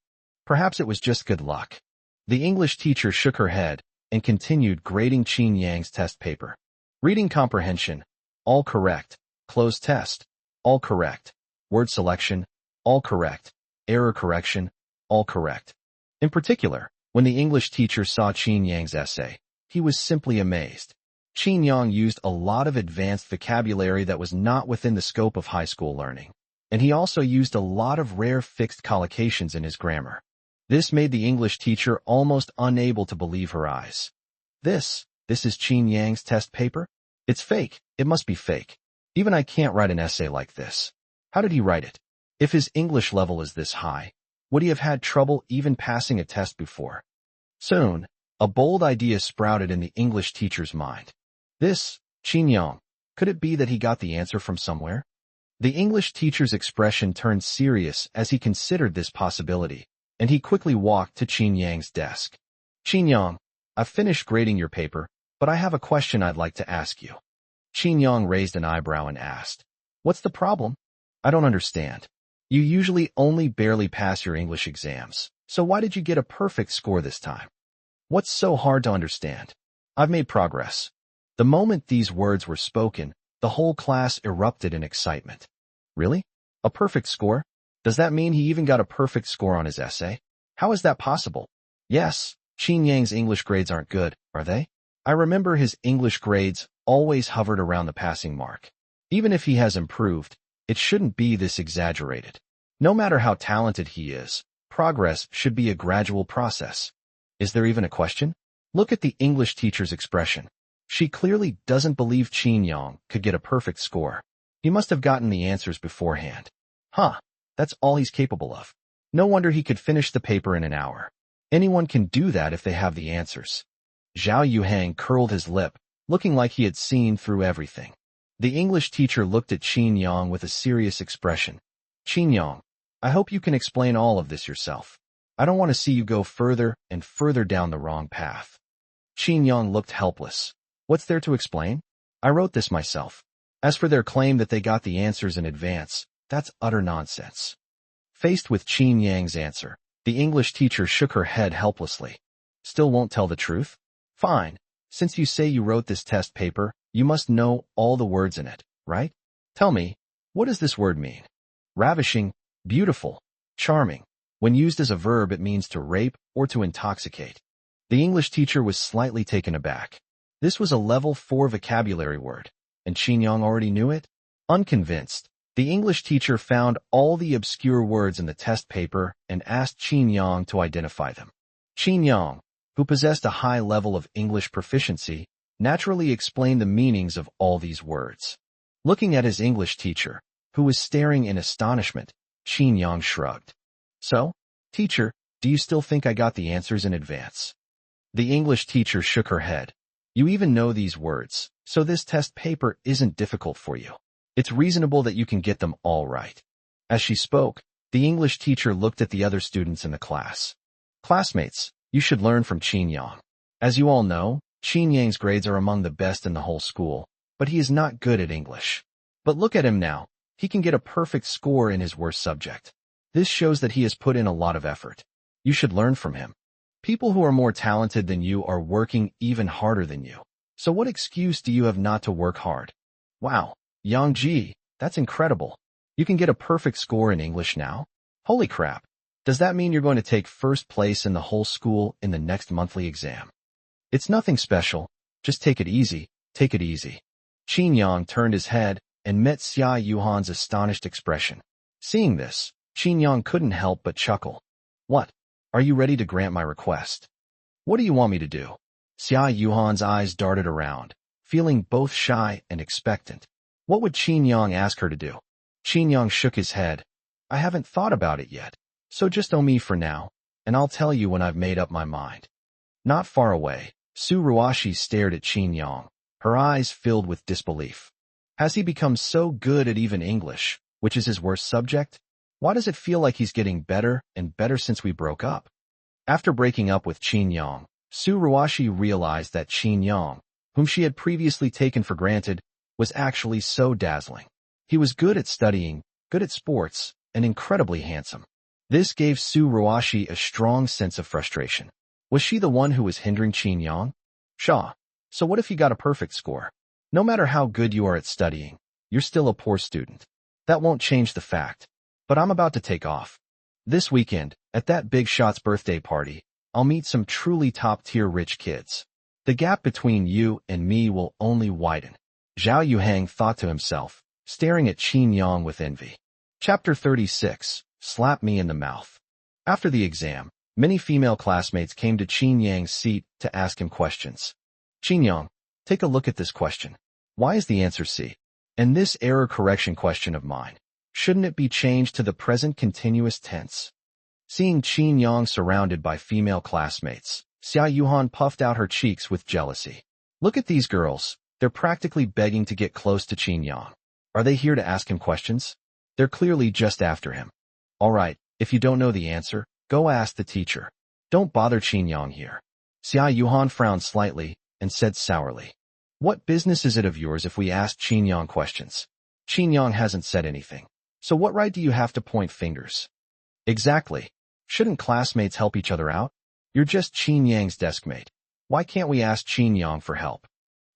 Perhaps it was just good luck. The English teacher shook her head and continued grading Qin Yang's test paper. Reading comprehension, all correct. Closed test, all correct. Word selection, all correct. Error correction, all correct. In particular, when the English teacher saw Qin Yang's essay, he was simply amazed. Qin Yang used a lot of advanced vocabulary that was not within the scope of high school learning, and he also used a lot of rare fixed collocations in his grammar. This made the English teacher almost unable to believe her eyes. This is Qin Yang's test paper? It's fake. It must be fake. Even I can't write an essay like this. How did he write it? If his English level is this high, would he have had trouble even passing a test before? Soon, a bold idea sprouted in the English teacher's mind. Qin Yang, could it be that he got the answer from somewhere? The English teacher's expression turned serious as he considered this possibility, and he quickly walked to Qin Yang's desk. Qin Yang, I've finished grading your paper, but I have a question I'd like to ask you. Qin Yang raised an eyebrow and asked, "What's the problem? I don't understand. You usually only barely pass your English exams, so why did you get a perfect score this time? What's so hard to understand?" "I've made progress." The moment these words were spoken, the whole class erupted in excitement. "Really? A perfect score? Does that mean he even got a perfect score on his essay? How is that possible?" "Yes, Qin Yang's English grades aren't good, are they? I remember his English grades always hovered around the passing mark. Even if he has improved, it shouldn't be this exaggerated. No matter how talented he is, progress should be a gradual process." "Is there even a question?" Look at the English teacher's expression. She clearly doesn't believe Qin Yang could get a perfect score. He must have gotten the answers beforehand. That's all he's capable of. No wonder he could finish the paper in an hour. Anyone can do that if they have the answers. Zhao Yuhang curled his lip, looking like he had seen through everything. The English teacher looked at Qin Yang with a serious expression. "Qin Yang, I hope you can explain all of this yourself. I don't want to see you go further and further down the wrong path." Qin Yang looked helpless. "What's there to explain? I wrote this myself. As for their claim that they got the answers in advance, that's utter nonsense." Faced with Qin Yang's answer, the English teacher shook her head helplessly. "Still won't tell the truth? Fine. Since you say you wrote this test paper, you must know all the words in it, right? Tell me, what does this word mean?" "Ravishing, beautiful, charming. When used as a verb, it means to rape or to intoxicate." The English teacher was slightly taken aback. This was a level 4 vocabulary word, and Qin Yang already knew it? Unconvinced, the English teacher found all the obscure words in the test paper and asked Qin Yang to identify them. Qin Yang, who possessed a high level of English proficiency, naturally explained the meanings of all these words. Looking at his English teacher, who was staring in astonishment, Qin Yang shrugged. "So, teacher, do you still think I got the answers in advance?" The English teacher shook her head. "You even know these words, so this test paper isn't difficult for you. It's reasonable that you can get them all right." As she spoke, the English teacher looked at the other students in the class. "Classmates, you should learn from Qin Yang. As you all know, Qin Yang's grades are among the best in the whole school, but he is not good at English. But look at him now. He can get a perfect score in his worst subject. This shows that he has put in a lot of effort. You should learn from him. People who are more talented than you are working even harder than you. So what excuse do you have not to work hard?" "Wow, Yang Ji, that's incredible. You can get a perfect score in English now? Holy crap. Does that mean you're going to take first place in the whole school in the next monthly exam?" "It's nothing special. Just take it easy, take it easy." Qin Yang turned his head and met Xia Yuhan's astonished expression. Seeing this, Qin Yang couldn't help but chuckle. "What? Are you ready to grant my request? What do you want me to do?" Xia Yuhan's eyes darted around, feeling both shy and expectant. What would Qin Yang ask her to do? Qin Yang shook his head. "I haven't thought about it yet, so just owe me for now, and I'll tell you when I've made up my mind." Not far away, Su Ruashi stared at Qin Yang, her eyes filled with disbelief. Has he become so good at even English, which is his worst subject? Why does it feel like he's getting better and better since we broke up? After breaking up with Qin Yang, Su Ruashi realized that Qin Yang, whom she had previously taken for granted, was actually so dazzling. He was good at studying, good at sports, and incredibly handsome. This gave Su Ruashi a strong sense of frustration. Was she the one who was hindering Qin Yang? So what if he got a perfect score? No matter how good you are at studying, you're still a poor student. That won't change the fact. But I'm about to take off. This weekend, at that Big Shot's birthday party, I'll meet some truly top-tier rich kids. The gap between you and me will only widen." Zhao Yuhang thought to himself, staring at Qin Yang with envy. Chapter 36, Slap Me in the Mouth. After the exam, many female classmates came to Qin Yang's seat to ask him questions. "Qin Yang, take a look at this question. Why is the answer C? And this error correction question of mine, shouldn't it be changed to the present continuous tense?" Seeing Qin Yang surrounded by female classmates, Xia Yuhan puffed out her cheeks with jealousy. "Look at these girls. They're practically begging to get close to Qin Yang. Are they here to ask him questions? They're clearly just after him. All right, if you don't know the answer, go ask the teacher. Don't bother Qin Yang here." Xia Yuhan frowned slightly and said sourly, "What business is it of yours if we ask Qin Yang questions? Qin Yang hasn't said anything. So what right do you have to point fingers?" "Exactly. Shouldn't classmates help each other out? You're just Qin Yang's deskmate. Why can't we ask Qin Yang for help?"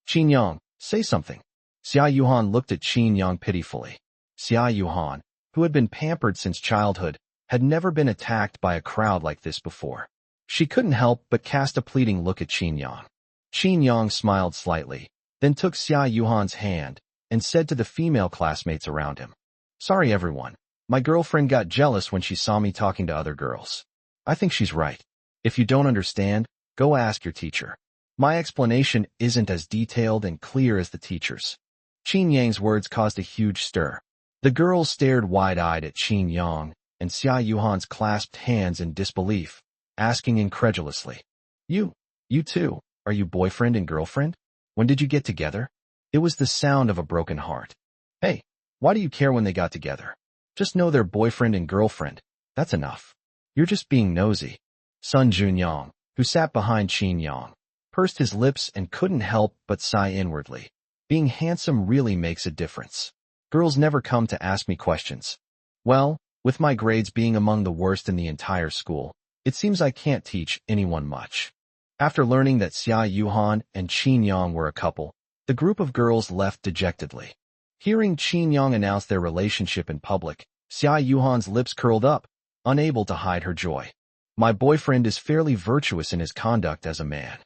"Qin Yang, say something." Xia Yuhan looked at Qin Yang pitifully. Xia Yuhan, who had been pampered since childhood, had never been attacked by a crowd like this before. She couldn't help but cast a pleading look at Qin Yang. Qin Yang smiled slightly, then took Xia Yuhan's hand and said to the female classmates around him, "Sorry everyone, my girlfriend got jealous when she saw me talking to other girls. I think she's right. If you don't understand, go ask your teacher. My explanation isn't as detailed and clear as the teacher's." Qin Yang's words caused a huge stir. The girls stared wide-eyed at Qin Yang, and Xia Yuhan's clasped hands in disbelief, asking incredulously, You two, are you boyfriend and girlfriend? When did you get together?" It was the sound of a broken heart. "Hey, why do you care when they got together? Just know they're boyfriend and girlfriend. That's enough. You're just being nosy." Sun Junyang, who sat behind Qin Yang, pursed his lips and couldn't help but sigh inwardly. Being handsome really makes a difference. Girls never come to ask me questions. Well, with my grades being among the worst in the entire school, it seems I can't teach anyone much. After learning that Xia Yuhan and Qin Yang were a couple, the group of girls left dejectedly. Hearing Qin Yang announce their relationship in public, Xia Yuhan's lips curled up, unable to hide her joy. "My boyfriend is fairly virtuous in his conduct as a man."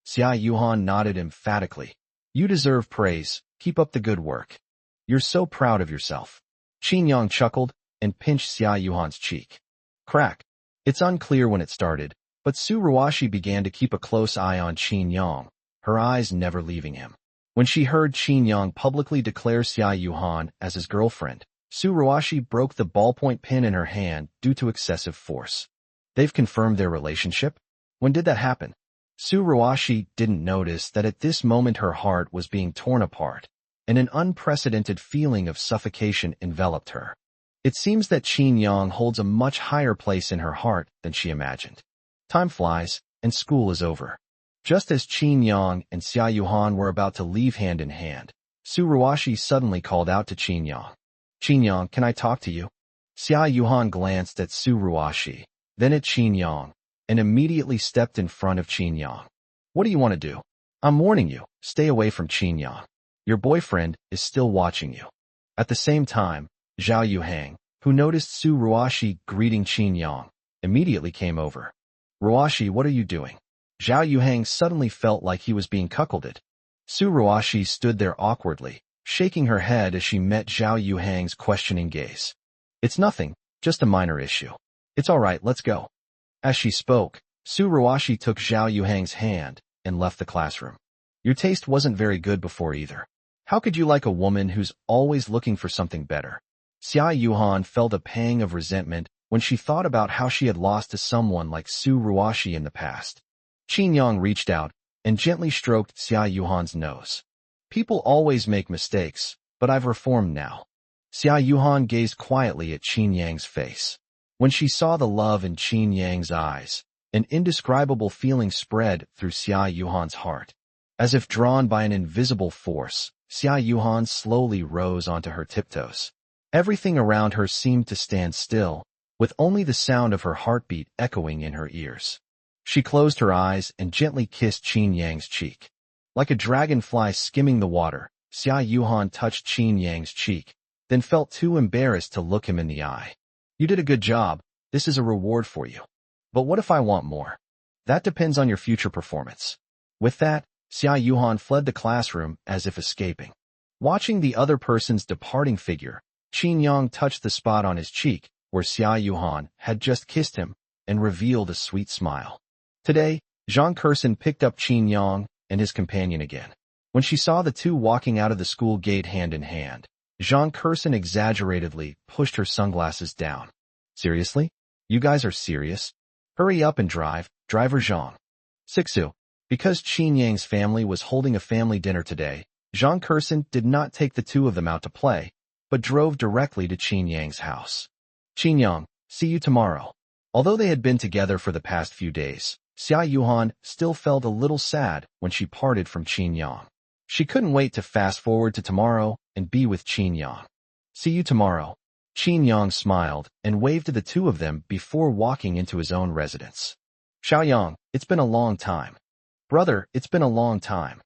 Xia Yuhan nodded emphatically. "You deserve praise. Keep up the good work. You're so proud of yourself." Qin Yang chuckled and pinched Xia Yuhan's cheek. Crack. It's unclear when it started, but Su Ruashi began to keep a close eye on Qin Yang, her eyes never leaving him. When she heard Qin Yang publicly declare Xia Yuhan as his girlfriend, Su Ruashi broke the ballpoint pen in her hand due to excessive force. They've confirmed their relationship? When did that happen? Su Ruashi didn't notice that at this moment her heart was being torn apart, and an unprecedented feeling of suffocation enveloped her. It seems that Qin Yang holds a much higher place in her heart than she imagined. Time flies, and school is over. Just as Qin Yang and Xia Yuhan were about to leave hand in hand, Su Ruashi suddenly called out to Qin Yang. "Qin Yang, can I talk to you?" Xia Yuhan glanced at Su Ruashi, then at Qin Yang, and immediately stepped in front of Qin Yang. "What do you want to do? I'm warning you, stay away from Qin Yang. Your boyfriend is still watching you." At the same time, Zhao Yuhang, who noticed Su Ruashi greeting Qin Yang, immediately came over. "Ruashi, what are you doing?" Zhao Yuhang suddenly felt like he was being cuckolded. Su Ruashi stood there awkwardly, shaking her head as she met Zhao Yuhang's questioning gaze. "It's nothing, just a minor issue. It's all right, let's go." As she spoke, Su Ruashi took Zhao Yuhang's hand and left the classroom. "Your taste wasn't very good before either. How could you like a woman who's always looking for something better?" Xia Yuhan felt a pang of resentment when she thought about how she had lost to someone like Su Ruashi in the past. Qin Yang reached out and gently stroked Xia Yuhan's nose. "People always make mistakes, but I've reformed now." Xia Yuhan gazed quietly at Qin Yang's face. When she saw the love in Qin Yang's eyes, an indescribable feeling spread through Xia Yuhan's heart. As if drawn by an invisible force, Xia Yuhan slowly rose onto her tiptoes. Everything around her seemed to stand still, with only the sound of her heartbeat echoing in her ears. She closed her eyes and gently kissed Qin Yang's cheek. Like a dragonfly skimming the water, Xia Yuhan touched Qin Yang's cheek, then felt too embarrassed to look him in the eye. "You did a good job. This is a reward for you. But what if I want more?" "That depends on your future performance." With that, Xia Yuhan fled the classroom as if escaping. Watching the other person's departing figure, Qin Yang touched the spot on his cheek where Xia Yuhan had just kissed him and revealed a sweet smile. Today, Zhang Kersen picked up Qin Yang and his companion again. When she saw the two walking out of the school gate hand in hand, Zhang Kersen exaggeratedly pushed her sunglasses down. "Seriously? You guys are serious? Hurry up and drive, driver Zhang." Sixu. Because Qin Yang's family was holding a family dinner today, Zhang Kersen did not take the two of them out to play, but drove directly to Qin Yang's house. "Qin Yang, see you tomorrow." Although they had been together for the past few days, Xia Yuhan still felt a little sad when she parted from Qin Yang. She couldn't wait to fast forward to tomorrow and be with Qin Yang. See you tomorrow. Qin Yang smiled and waved to the two of them before walking into his own residence. Xiaoyang, it's been a long time. Brother, it's been a long time.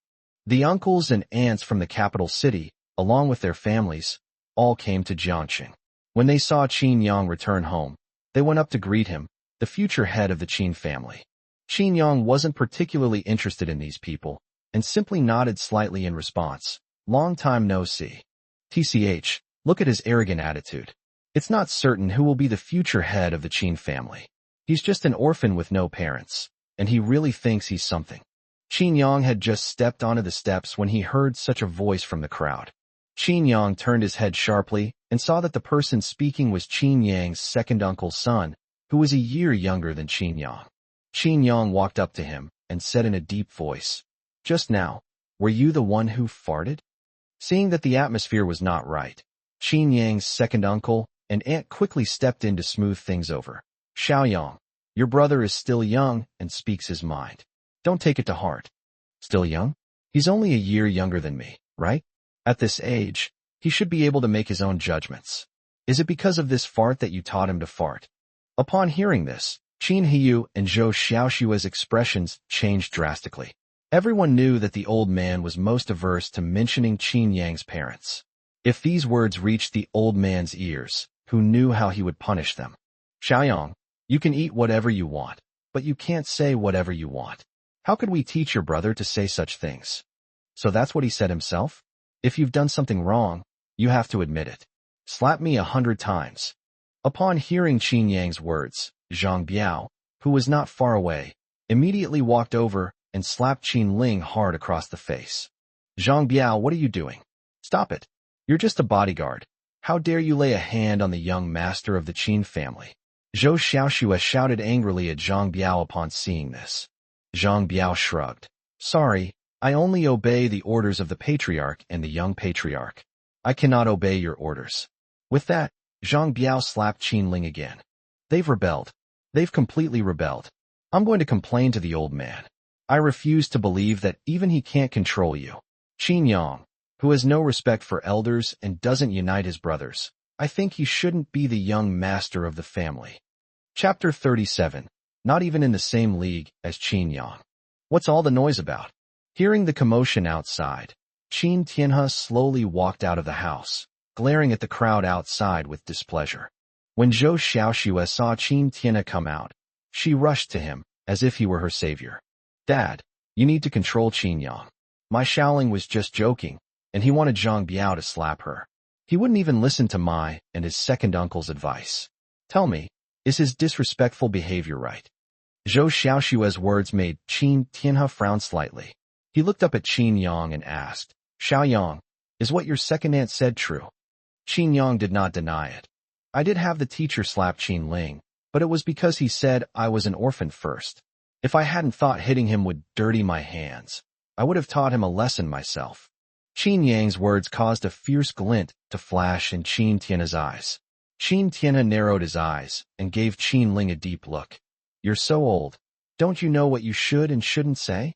The uncles and aunts from the capital city, along with their families, all came to Jiangxing. When they saw Qin Yang return home, they went up to greet him, the future head of the Qin family. Qin Yang wasn't particularly interested in these people, and simply nodded slightly in response. Long time no see. TCH, look at his arrogant attitude. It's not certain who will be the future head of the Qin family. He's just an orphan with no parents, and he really thinks he's something. Qin Yang had just stepped onto the steps when he heard such a voice from the crowd. Qin Yang turned his head sharply and saw that the person speaking was Qin Yang's second uncle's son, who was a year younger than Qin Yang. Qin Yang walked up to him and said in a deep voice, "Just now, were you the one who farted?" Seeing that the atmosphere was not right, Qin Yang's second uncle and aunt quickly stepped in to smooth things over. "Xiaoyang, your brother is still young and speaks his mind. Don't take it to heart." "Still young? He's only a year younger than me, right? At this age, he should be able to make his own judgments. Is it because of this fart that you taught him to fart?" Upon hearing this, Qin Hiyu and Zhou Xiaoshua's expressions changed drastically. Everyone knew that the old man was most averse to mentioning Qin Yang's parents. If these words reached the old man's ears, who knew how he would punish them? "Xiaoyang, you can eat whatever you want, but you can't say whatever you want. How could we teach your brother to say such things?" So that's what he said himself? If you've done something wrong, you have to admit it. Slap me 100 times. Upon hearing Qin Yang's words, Zhang Biao, who was not far away, immediately walked over and slapped Qin Ling hard across the face. "Zhang Biao, what are you doing? Stop it. You're just a bodyguard. How dare you lay a hand on the young master of the Qin family?" Zhou Xiaoxue shouted angrily at Zhang Biao upon seeing this. Zhang Biao shrugged. "Sorry, I only obey the orders of the patriarch and the young patriarch. I cannot obey your orders." With that, Zhang Biao slapped Qin Ling again. "They've rebelled. They've completely rebelled. I'm going to complain to the old man. I refuse to believe that even he can't control you. Qin Yang, who has no respect for elders and doesn't unite his brothers. I think he shouldn't be the young master of the family." Chapter 37. Not even in the same league as Qin Yang. What's all the noise about? Hearing the commotion outside, Qin Tianhe slowly walked out of the house, glaring at the crowd outside with displeasure. When Zhou Xiaoxue saw Qin Tianhe come out, she rushed to him, as if he were her savior. "Dad, you need to control Qin Yang. My Xiaoling was just joking, and he wanted Zhang Biao to slap her. He wouldn't even listen to my and his second uncle's advice. Tell me, is his disrespectful behavior right?" Zhou Xiaoshua's words made Qin Tianhe frown slightly. He looked up at Qin Yang and asked, "Xiaoyang, is what your second aunt said true?" Qin Yang did not deny it. "I did have the teacher slap Qin Ling, but it was because he said I was an orphan first. If I hadn't thought hitting him would dirty my hands, I would have taught him a lesson myself." Qin Yang's words caused a fierce glint to flash in Qin Tianhe's eyes. Qin Tianhe narrowed his eyes and gave Qin Ling a deep look. "You're so old. Don't you know what you should and shouldn't say?"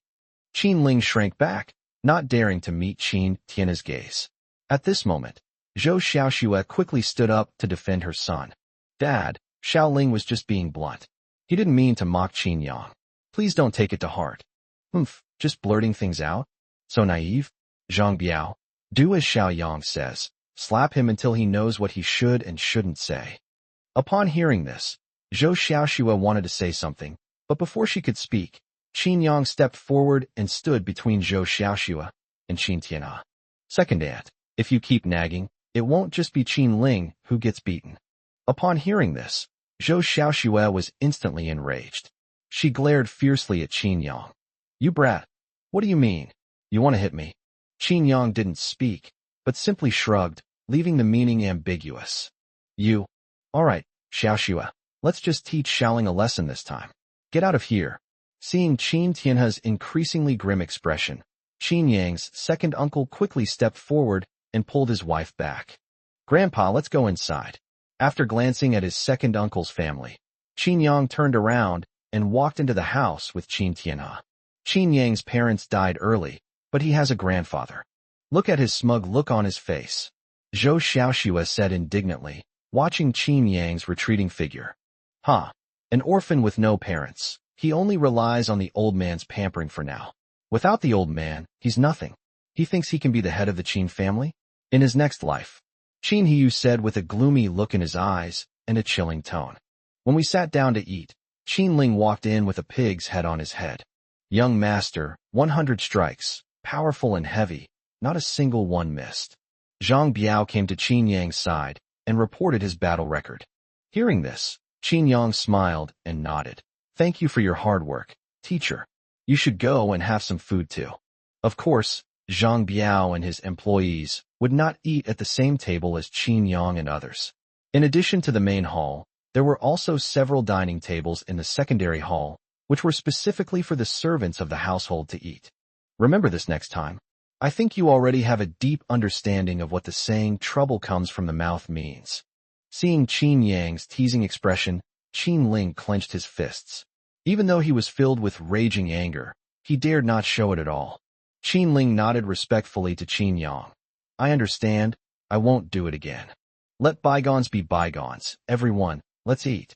Qin Ling shrank back, not daring to meet Qin Tianhe's gaze. At this moment, Zhou Xiaoxue quickly stood up to defend her son. "Dad, Xiao Ling was just being blunt. He didn't mean to mock Qin Yang. Please don't take it to heart." Just blurting things out? So naive? Zhang Biao, do as Xiao Yang says. Slap him until he knows what he should and shouldn't say. Upon hearing this, Zhou Xiaoxue wanted to say something, but before she could speak, Qin Yang stepped forward and stood between Zhou Xiaoxue and Qin Tianhe. "Second aunt, if you keep nagging, it won't just be Qin Ling who gets beaten." Upon hearing this, Zhou Xiaoxue was instantly enraged. She glared fiercely at Qin Yang. "You brat! What do you mean? You want to hit me?" Qin Yang didn't speak, but simply shrugged, leaving the meaning ambiguous. "You? All right, Xiaoxue, let's just teach Xiaoling a lesson this time. Get out of here." Seeing Qin Tianhe's increasingly grim expression, Qin Yang's second uncle quickly stepped forward and pulled his wife back. "Grandpa, let's go inside." After glancing at his second uncle's family, Qin Yang turned around and walked into the house with Qin Tianhe. Qin Yang's parents died early, but he has a grandfather. Look at his smug look on his face. Zhou Xiaoxue said indignantly, watching Qin Yang's retreating figure. Huh. An orphan with no parents. He only relies on the old man's pampering for now. Without the old man, he's nothing. He thinks he can be the head of the Qin family? In his next life. Qin Hiyu said with a gloomy look in his eyes and a chilling tone. When we sat down to eat, Qin Ling walked in with a pig's head on his head. Young master, 100 strikes, powerful and heavy, not a single one missed. Zhang Biao came to Qin Yang's side and reported his battle record. Hearing this, Qin Yang smiled and nodded. Thank you for your hard work, teacher. You should go and have some food too. Of course, Zhang Biao and his employees would not eat at the same table as Qin Yang and others. In addition to the main hall, there were also several dining tables in the secondary hall, which were specifically for the servants of the household to eat. Remember this next time. I think you already have a deep understanding of what the saying "trouble comes from the mouth" means. Seeing Qin Yang's teasing expression, Qin Ling clenched his fists. Even though he was filled with raging anger, he dared not show it at all. Qin Ling nodded respectfully to Qin Yang. I understand. I won't do it again. Let bygones be bygones. Everyone, let's eat.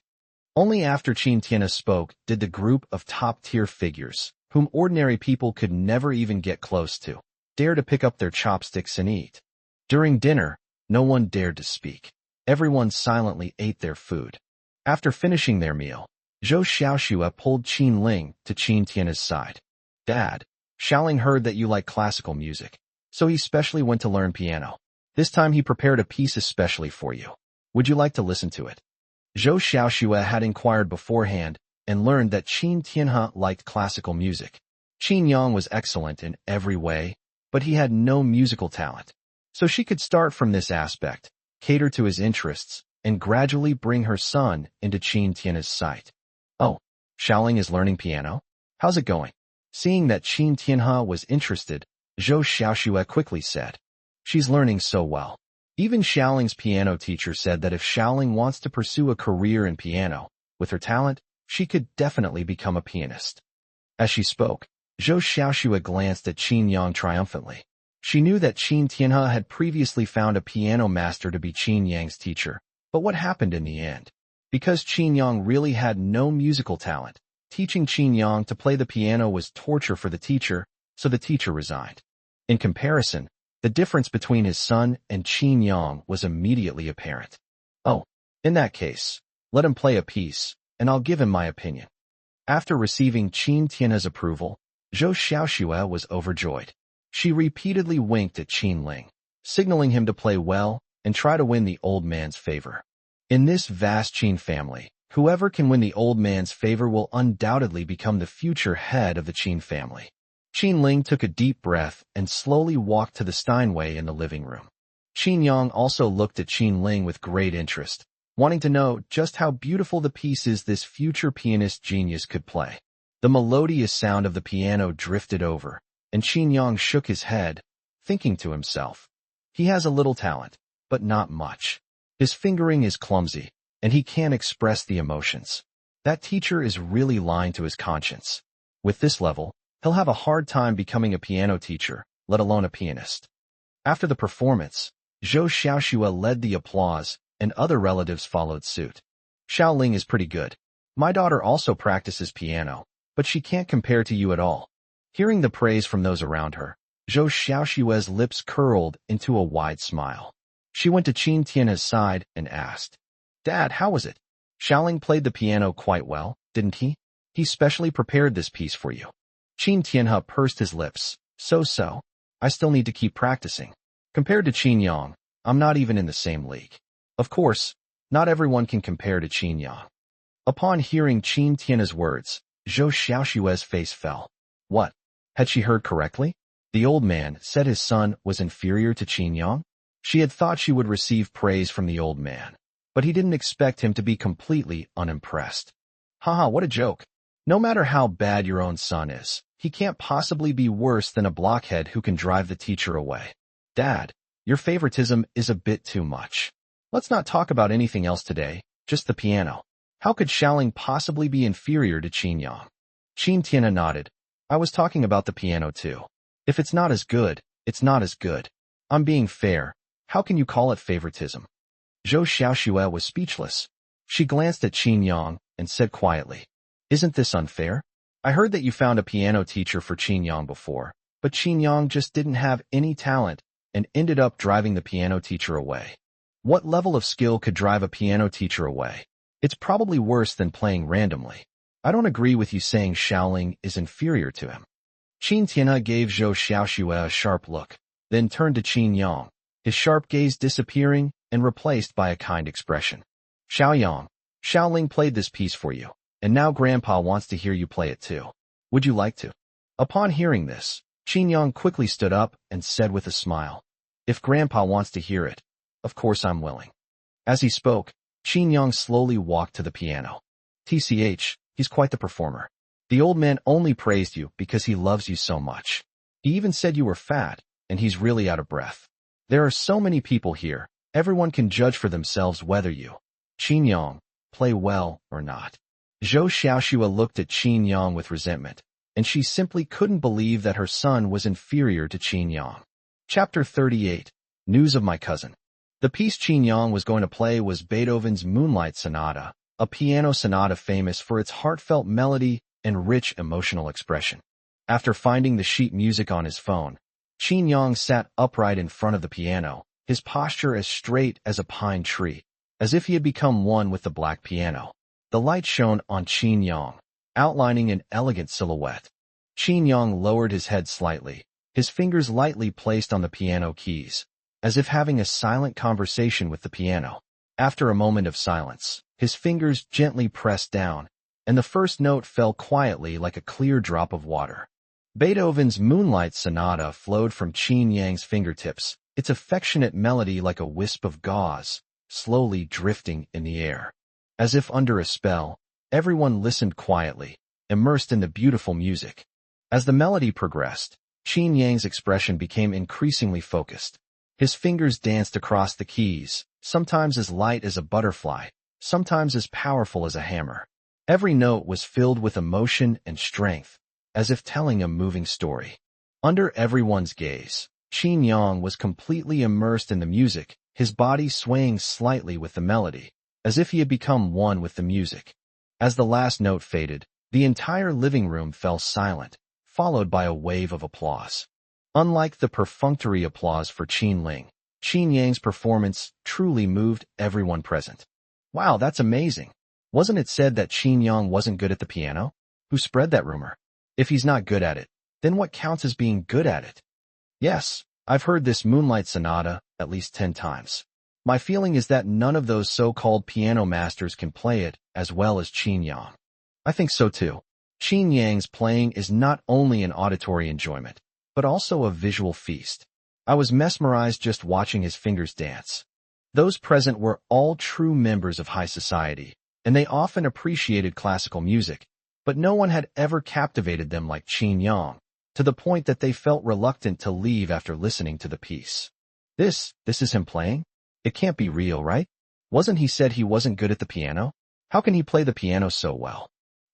Only after Qin Tianhe spoke did the group of top-tier figures, whom ordinary people could never even get close to, dare to pick up their chopsticks and eat. During dinner, no one dared to speak. Everyone silently ate their food. After finishing their meal, Zhou Xiaoxue pulled Qin Ling to Qin Tianhe's side. Dad, Xiaoling heard that you like classical music, so he specially went to learn piano. This time he prepared a piece especially for you. Would you like to listen to it? Zhou Xiaoxue had inquired beforehand and learned that Qin Tianhe liked classical music. Qin Yang was excellent in every way, but he had no musical talent. So she could start from this aspect, cater to his interests, and gradually bring her son into Qin Tianhe's sight. Oh, Xiaoling is learning piano? How's it going? Seeing that Qin Tianhe was interested, Zhou Xiaoxue quickly said, she's learning so well. Even Xiaoling's piano teacher said that if Xiaoling wants to pursue a career in piano, with her talent, she could definitely become a pianist. As she spoke, Zhou Xiaoxue glanced at Qin Yang triumphantly. She knew that Qin Tianhe had previously found a piano master to be Qin Yang's teacher, but what happened in the end? Because Qin Yang really had no musical talent, teaching Qin Yang to play the piano was torture for the teacher, so the teacher resigned. In comparison, the difference between his son and Qin Yang was immediately apparent. Oh, in that case, let him play a piece, and I'll give him my opinion. After receiving Qin Tianhe's approval, Zhou Xiaoxue was overjoyed. She repeatedly winked at Qin Ling, signaling him to play well and try to win the old man's favor. In this vast Qin family, whoever can win the old man's favor will undoubtedly become the future head of the Qin family. Qin Ling took a deep breath and slowly walked to the Steinway in the living room. Qin Yang also looked at Qin Ling with great interest, wanting to know just how beautiful the pieces this future pianist genius could play. The melodious sound of the piano drifted over, and Qin Yang shook his head, thinking to himself, he has a little talent, but not much. His fingering is clumsy, and he can't express the emotions. That teacher is really lying to his conscience. With this level, he'll have a hard time becoming a piano teacher, let alone a pianist. After the performance, Zhou Xiaoxue led the applause, and other relatives followed suit. Xiaoling is pretty good. My daughter also practices piano, but she can't compare to you at all. Hearing the praise from those around her, Zhou Xiaoxue's lips curled into a wide smile. She went to Qin Tianhe's side and asked, Dad, how was it? Xiaoling played the piano quite well, didn't he? He specially prepared this piece for you. Qin Tianhe pursed his lips. So. I still need to keep practicing. Compared to Qin Yang, I'm not even in the same league. Of course, not everyone can compare to Qin Yang. Upon hearing Qin Tianhe's words, Zhou Xiaoxue's face fell. What? Had she heard correctly? The old man said his son was inferior to Qin Yang? She had thought she would receive praise from the old man, but he didn't expect him to be completely unimpressed. Haha, what a joke. No matter how bad your own son is, he can't possibly be worse than a blockhead who can drive the teacher away. Dad, your favoritism is a bit too much. Let's not talk about anything else today, just the piano. How could Xiaoling possibly be inferior to Qin Yang? Qin Tianhe nodded. I was talking about the piano too. If it's not as good, it's not as good. I'm being fair. How can you call it favoritism? Zhou Xiaoxue was speechless. She glanced at Qin Yang and said quietly, Isn't this unfair? I heard that you found a piano teacher for Qin Yang before, but Qin Yang just didn't have any talent and ended up driving the piano teacher away. What level of skill could drive a piano teacher away? It's probably worse than playing randomly. I don't agree with you saying Xiaoling is inferior to him. Qin Tianhe gave Zhou Xiaoxue a sharp look, then turned to Qin Yang, his sharp gaze disappearing and replaced by a kind expression. Xiaoyang, Xiaoling played this piece for you, and now Grandpa wants to hear you play it too. Would you like to? Upon hearing this, Qin Yang quickly stood up and said with a smile, If Grandpa wants to hear it, of course I'm willing. As he spoke, Qin Yang slowly walked to the piano. TCH, he's quite the performer. The old man only praised you because he loves you so much. He even said you were fat, and he's really out of breath. There are so many people here, everyone can judge for themselves whether you, Qin Yang, play well or not. Zhou Xiaoxue looked at Qin Yang with resentment, and she simply couldn't believe that her son was inferior to Qin Yang. Chapter 38. News of my cousin. The piece Qin Yang was going to play was Beethoven's Moonlight Sonata, a piano sonata famous for its heartfelt melody and rich emotional expression. After finding the sheet music on his phone, Qin Yang sat upright in front of the piano, his posture as straight as a pine tree, as if he had become one with the black piano. The light shone on Qin Yang, outlining an elegant silhouette. Qin Yang lowered his head slightly, his fingers lightly placed on the piano keys, as if having a silent conversation with the piano. After a moment of silence, his fingers gently pressed down, and the first note fell quietly like a clear drop of water. Beethoven's Moonlight Sonata flowed from Qin Yang's fingertips, its affectionate melody like a wisp of gauze, slowly drifting in the air. As if under a spell, everyone listened quietly, immersed in the beautiful music. As the melody progressed, Qin Yang's expression became increasingly focused. His fingers danced across the keys, sometimes as light as a butterfly, sometimes as powerful as a hammer. Every note was filled with emotion and strength, as if telling a moving story. Under everyone's gaze, Qin Yang was completely immersed in the music, his body swaying slightly with the melody, as if he had become one with the music. As the last note faded, the entire living room fell silent, followed by a wave of applause. Unlike the perfunctory applause for Qin Ling, Qin Yang's performance truly moved everyone present. Wow, that's amazing. Wasn't it said that Qin Yang wasn't good at the piano? Who spread that rumor? If he's not good at it, then what counts as being good at it? Yes, I've heard this Moonlight Sonata at least 10 times. My feeling is that none of those so-called piano masters can play it as well as Qin Yang. I think so too. Qin Yang's playing is not only an auditory enjoyment, but also a visual feast. I was mesmerized just watching his fingers dance. Those present were all true members of high society, and they often appreciated classical music, but no one had ever captivated them like Qin Yang, to the point that they felt reluctant to leave after listening to the piece. This is him playing? It can't be real, right? Wasn't he said he wasn't good at the piano? How can he play the piano so well?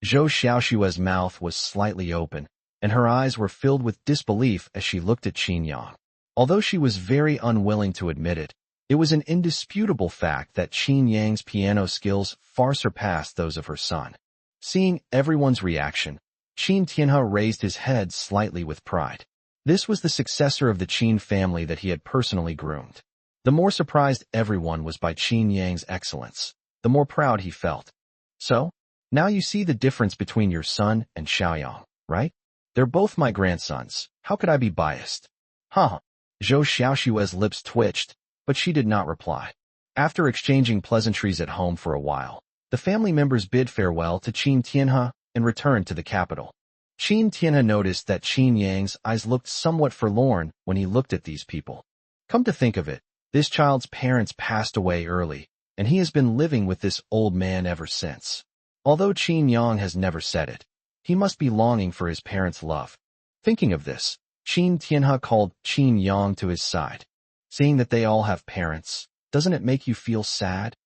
Zhou Xiaoxue's mouth was slightly open, and her eyes were filled with disbelief as she looked at Qin Yang. Although she was very unwilling to admit it, it was an indisputable fact that Qin Yang's piano skills far surpassed those of her son. Seeing everyone's reaction, Qin Tianhe raised his head slightly with pride. This was the successor of the Qin family that he had personally groomed. The more surprised everyone was by Qin Yang's excellence, the more proud he felt. So, now you see the difference between your son and Xiaoyang, right? They're both my grandsons. How could I be biased? Huh. Zhou Xiaoxue's lips twitched, but she did not reply. After exchanging pleasantries at home for a while, the family members bid farewell to Qin Tianhe and returned to the capital. Qin Tianhe noticed that Qin Yang's eyes looked somewhat forlorn when he looked at these people. Come to think of it, this child's parents passed away early, and he has been living with this old man ever since. Although Qin Yang has never said it, he must be longing for his parents' love. Thinking of this, Qin Tianhe called Qin Yang to his side. Seeing that they all have parents, doesn't it make you feel sad?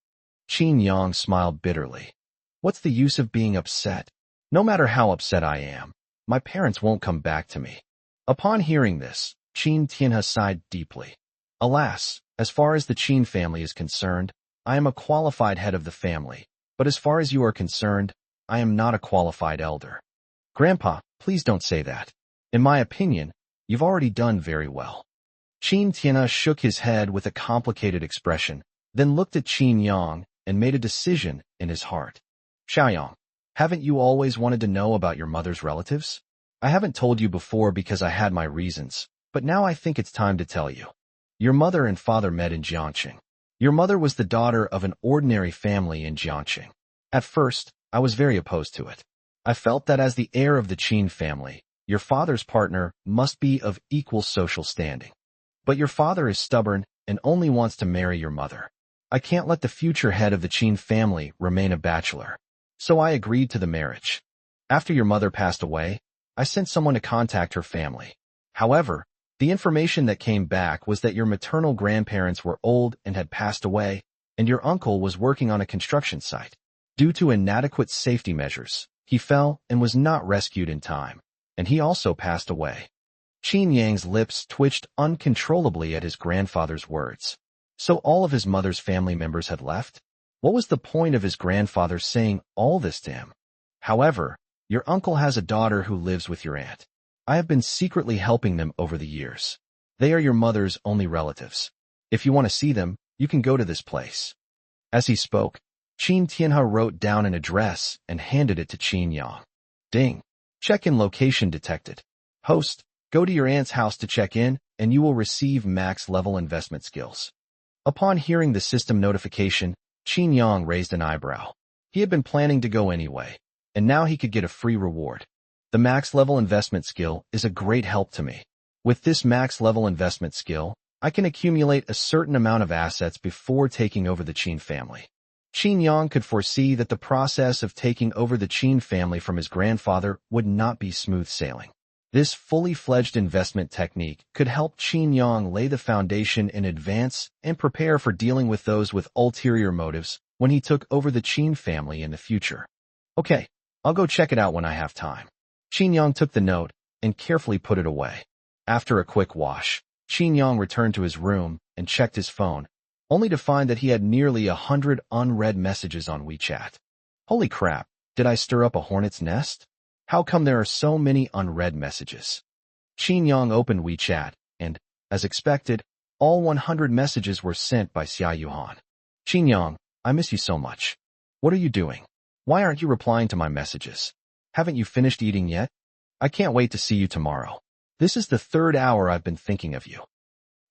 Qin Yang smiled bitterly. What's the use of being upset? No matter how upset I am, my parents won't come back to me. Upon hearing this, Qin Tianhe sighed deeply. Alas, as far as the Qin family is concerned, I am a qualified head of the family, but as far as you are concerned, I am not a qualified elder. Grandpa, please don't say that. In my opinion, you've already done very well. Qin Tianhe shook his head with a complicated expression, then looked at Qin Yang and made a decision in his heart. Xiaoyang, haven't you always wanted to know about your mother's relatives? I haven't told you before because I had my reasons, but now I think it's time to tell you. Your mother and father met in Jiangqing. Your mother was the daughter of an ordinary family in Jiangqing. At first, I was very opposed to it. I felt that as the heir of the Qin family, your father's partner must be of equal social standing. But your father is stubborn and only wants to marry your mother. I can't let the future head of the Qin family remain a bachelor. So I agreed to the marriage. After your mother passed away, I sent someone to contact her family. However, the information that came back was that your maternal grandparents were old and had passed away, and your uncle was working on a construction site. Due to inadequate safety measures, he fell and was not rescued in time, and he also passed away. Qin Yang's lips twitched uncontrollably at his grandfather's words. So all of his mother's family members had left? What was the point of his grandfather saying all this to him? However, your uncle has a daughter who lives with your aunt. I have been secretly helping them over the years. They are your mother's only relatives. If you want to see them, you can go to this place. As he spoke, Qin Tianhe wrote down an address and handed it to Qin Yang. Ding. Check-in location detected. Host, go to your aunt's house to check in, and you will receive max-level investment skills. Upon hearing the system notification, Qin Yang raised an eyebrow. He had been planning to go anyway, and now he could get a free reward. The max-level investment skill is a great help to me. With this max-level investment skill, I can accumulate a certain amount of assets before taking over the Qin family. Qin Yang could foresee that the process of taking over the Qin family from his grandfather would not be smooth sailing. This fully-fledged investment technique could help Qin Yang lay the foundation in advance and prepare for dealing with those with ulterior motives when he took over the Qin family in the future. Okay, I'll go check it out when I have time. Qin Yang took the note and carefully put it away. After a quick wash, Qin Yang returned to his room and checked his phone, only to find that he had nearly 100 unread messages on WeChat. Holy crap, did I stir up a hornet's nest? How come there are so many unread messages? Qin Yang opened WeChat, and, as expected, all 100 messages were sent by Xia Yuhan. Qin Yang, I miss you so much. What are you doing? Why aren't you replying to my messages? Haven't you finished eating yet? I can't wait to see you tomorrow. This is the 3rd hour I've been thinking of you.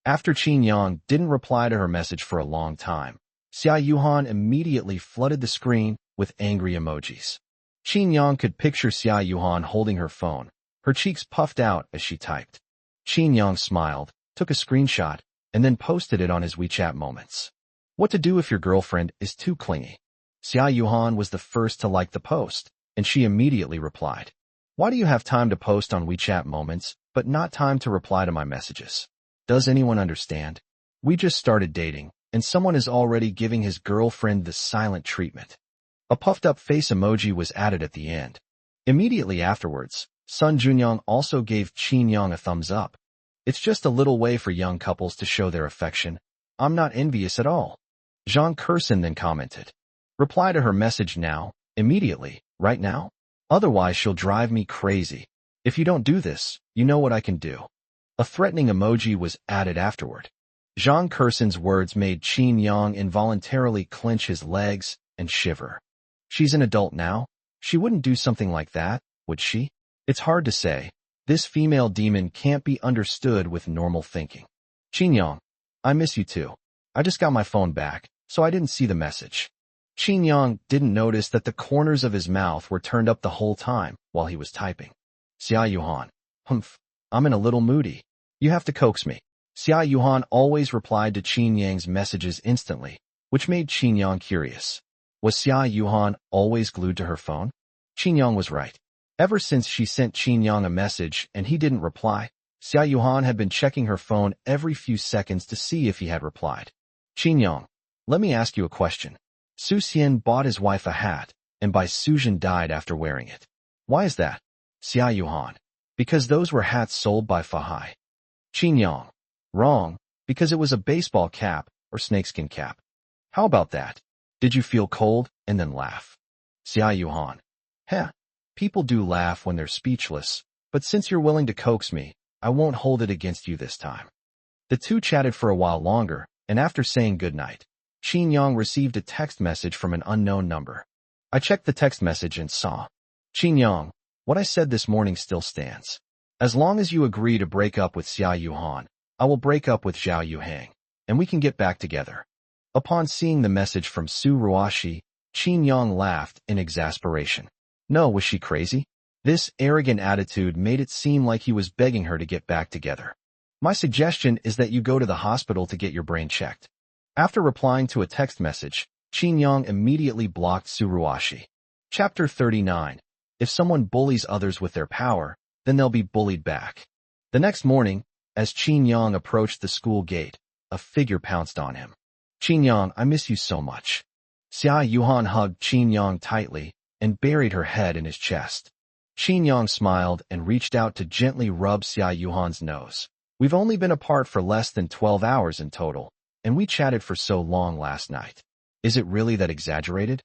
After Qin Yang didn't reply to her message for a long time, Xia Yuhan immediately flooded the screen with angry emojis. Qin Yang could picture Xia Yuhan holding her phone, her cheeks puffed out as she typed. Qin Yang smiled, took a screenshot, and then posted it on his WeChat moments. What to do if your girlfriend is too clingy? Xia Yuhan was the first to like the post, and she immediately replied. Why do you have time to post on WeChat moments, but not time to reply to my messages? Does anyone understand? We just started dating, and someone is already giving his girlfriend the silent treatment. A puffed-up face emoji was added at the end. Immediately afterwards, Sun Junyang also gave Qin Yang a thumbs up. It's just a little way for young couples to show their affection. I'm not envious at all. Zhang Kersen then commented. Reply to her message now, immediately, right now? Otherwise she'll drive me crazy. If you don't do this, you know what I can do. A threatening emoji was added afterward. Zhang Kersen's words made Qin Yang involuntarily clench his legs and shiver. She's an adult now. She wouldn't do something like that, would she? It's hard to say. This female demon can't be understood with normal thinking. Qin Yang, I miss you too. I just got my phone back, so I didn't see the message. Qin Yang didn't notice that the corners of his mouth were turned up the whole time while he was typing. Xia Yuhan, humph, I'm in a little moody. You have to coax me. Xia Yuhan always replied to Qin Yang's messages instantly, which made Qin Yang curious. Was Xia Yuhan always glued to her phone? Qin Yang was right. Ever since she sent Qin Yang a message and he didn't reply, Xia Yuhan had been checking her phone every few seconds to see if he had replied. Qin Yang, let me ask you a question. Su Xian bought his wife a hat, and Bai Sujin died after wearing it. Why is that? Xia Yuhan. Because those were hats sold by Fahai. Qin Yang. Wrong, because it was a baseball cap or snakeskin cap. How about that? Did you feel cold and then laugh? Xia Yuhan. Heh. People do laugh when they're speechless, but since you're willing to coax me, I won't hold it against you this time. The two chatted for a while longer, and after saying goodnight, Qin Yang received a text message from an unknown number. I checked the text message and saw. Qin Yang, what I said this morning still stands. As long as you agree to break up with Xia Yuhan, I will break up with Zhao Yuhang, and we can get back together. Upon seeing the message from Su Ruashi, Qin Yang laughed in exasperation. No, was she crazy? This arrogant attitude made it seem like he was begging her to get back together. My suggestion is that you go to the hospital to get your brain checked. After replying to a text message, Qin Yang immediately blocked Su Ruashi. Chapter 39. If someone bullies others with their power, then they'll be bullied back. The next morning, as Qin Yang approached the school gate, a figure pounced on him. Qin Yang, I miss you so much. Xia Yuhan hugged Qin Yang tightly and buried her head in his chest. Qin Yang smiled and reached out to gently rub Xia Yuhan's nose. We've only been apart for less than 12 hours in total, and we chatted for so long last night. Is it really that exaggerated?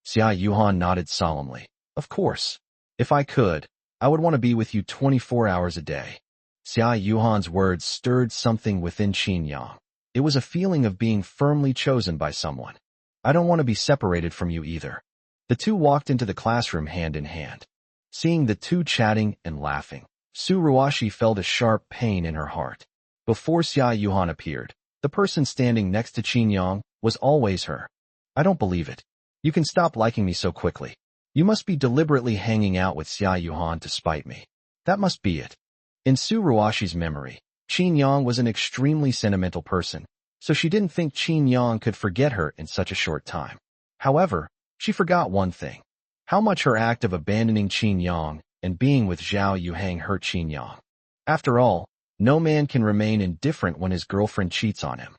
Xia Yuhan nodded solemnly. Of course. If I could, I would want to be with you 24 hours a day. Xia Yuhan's words stirred something within Qin Yang. It was a feeling of being firmly chosen by someone. I don't want to be separated from you either. The two walked into the classroom hand in hand. Seeing the two chatting and laughing, Su Ruashi felt a sharp pain in her heart. Before Xia Yuhan appeared, the person standing next to Qin Yang was always her. I don't believe it. You can stop liking me so quickly. You must be deliberately hanging out with Xia Yuhan to spite me. That must be it. In Su Ruashi's memory, Qin Yang was an extremely sentimental person, so she didn't think Qin Yang could forget her in such a short time. However, she forgot one thing. How much her act of abandoning Qin Yang and being with Zhao Yuhang hurt Qin Yang. After all, no man can remain indifferent when his girlfriend cheats on him.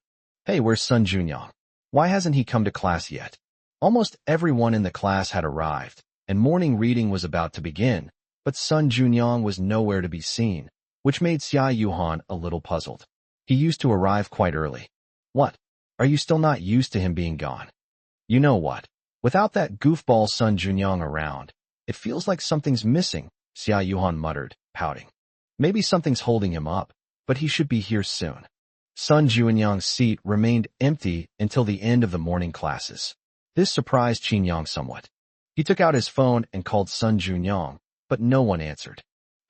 Hey, where's Sun Junyang? Why hasn't he come to class yet? Almost everyone in the class had arrived, and morning reading was about to begin, but Sun Junyang was nowhere to be seen, which made Xia Yuhan a little puzzled. He used to arrive quite early. What? Are you still not used to him being gone? You know what? Without that goofball Sun Junyang around, it feels like something's missing, Xia Yuhan muttered, pouting. Maybe something's holding him up, but he should be here soon. Sun Junyang's seat remained empty until the end of the morning classes. This surprised Qin Yang somewhat. He took out his phone and called Sun Junyang, but no one answered.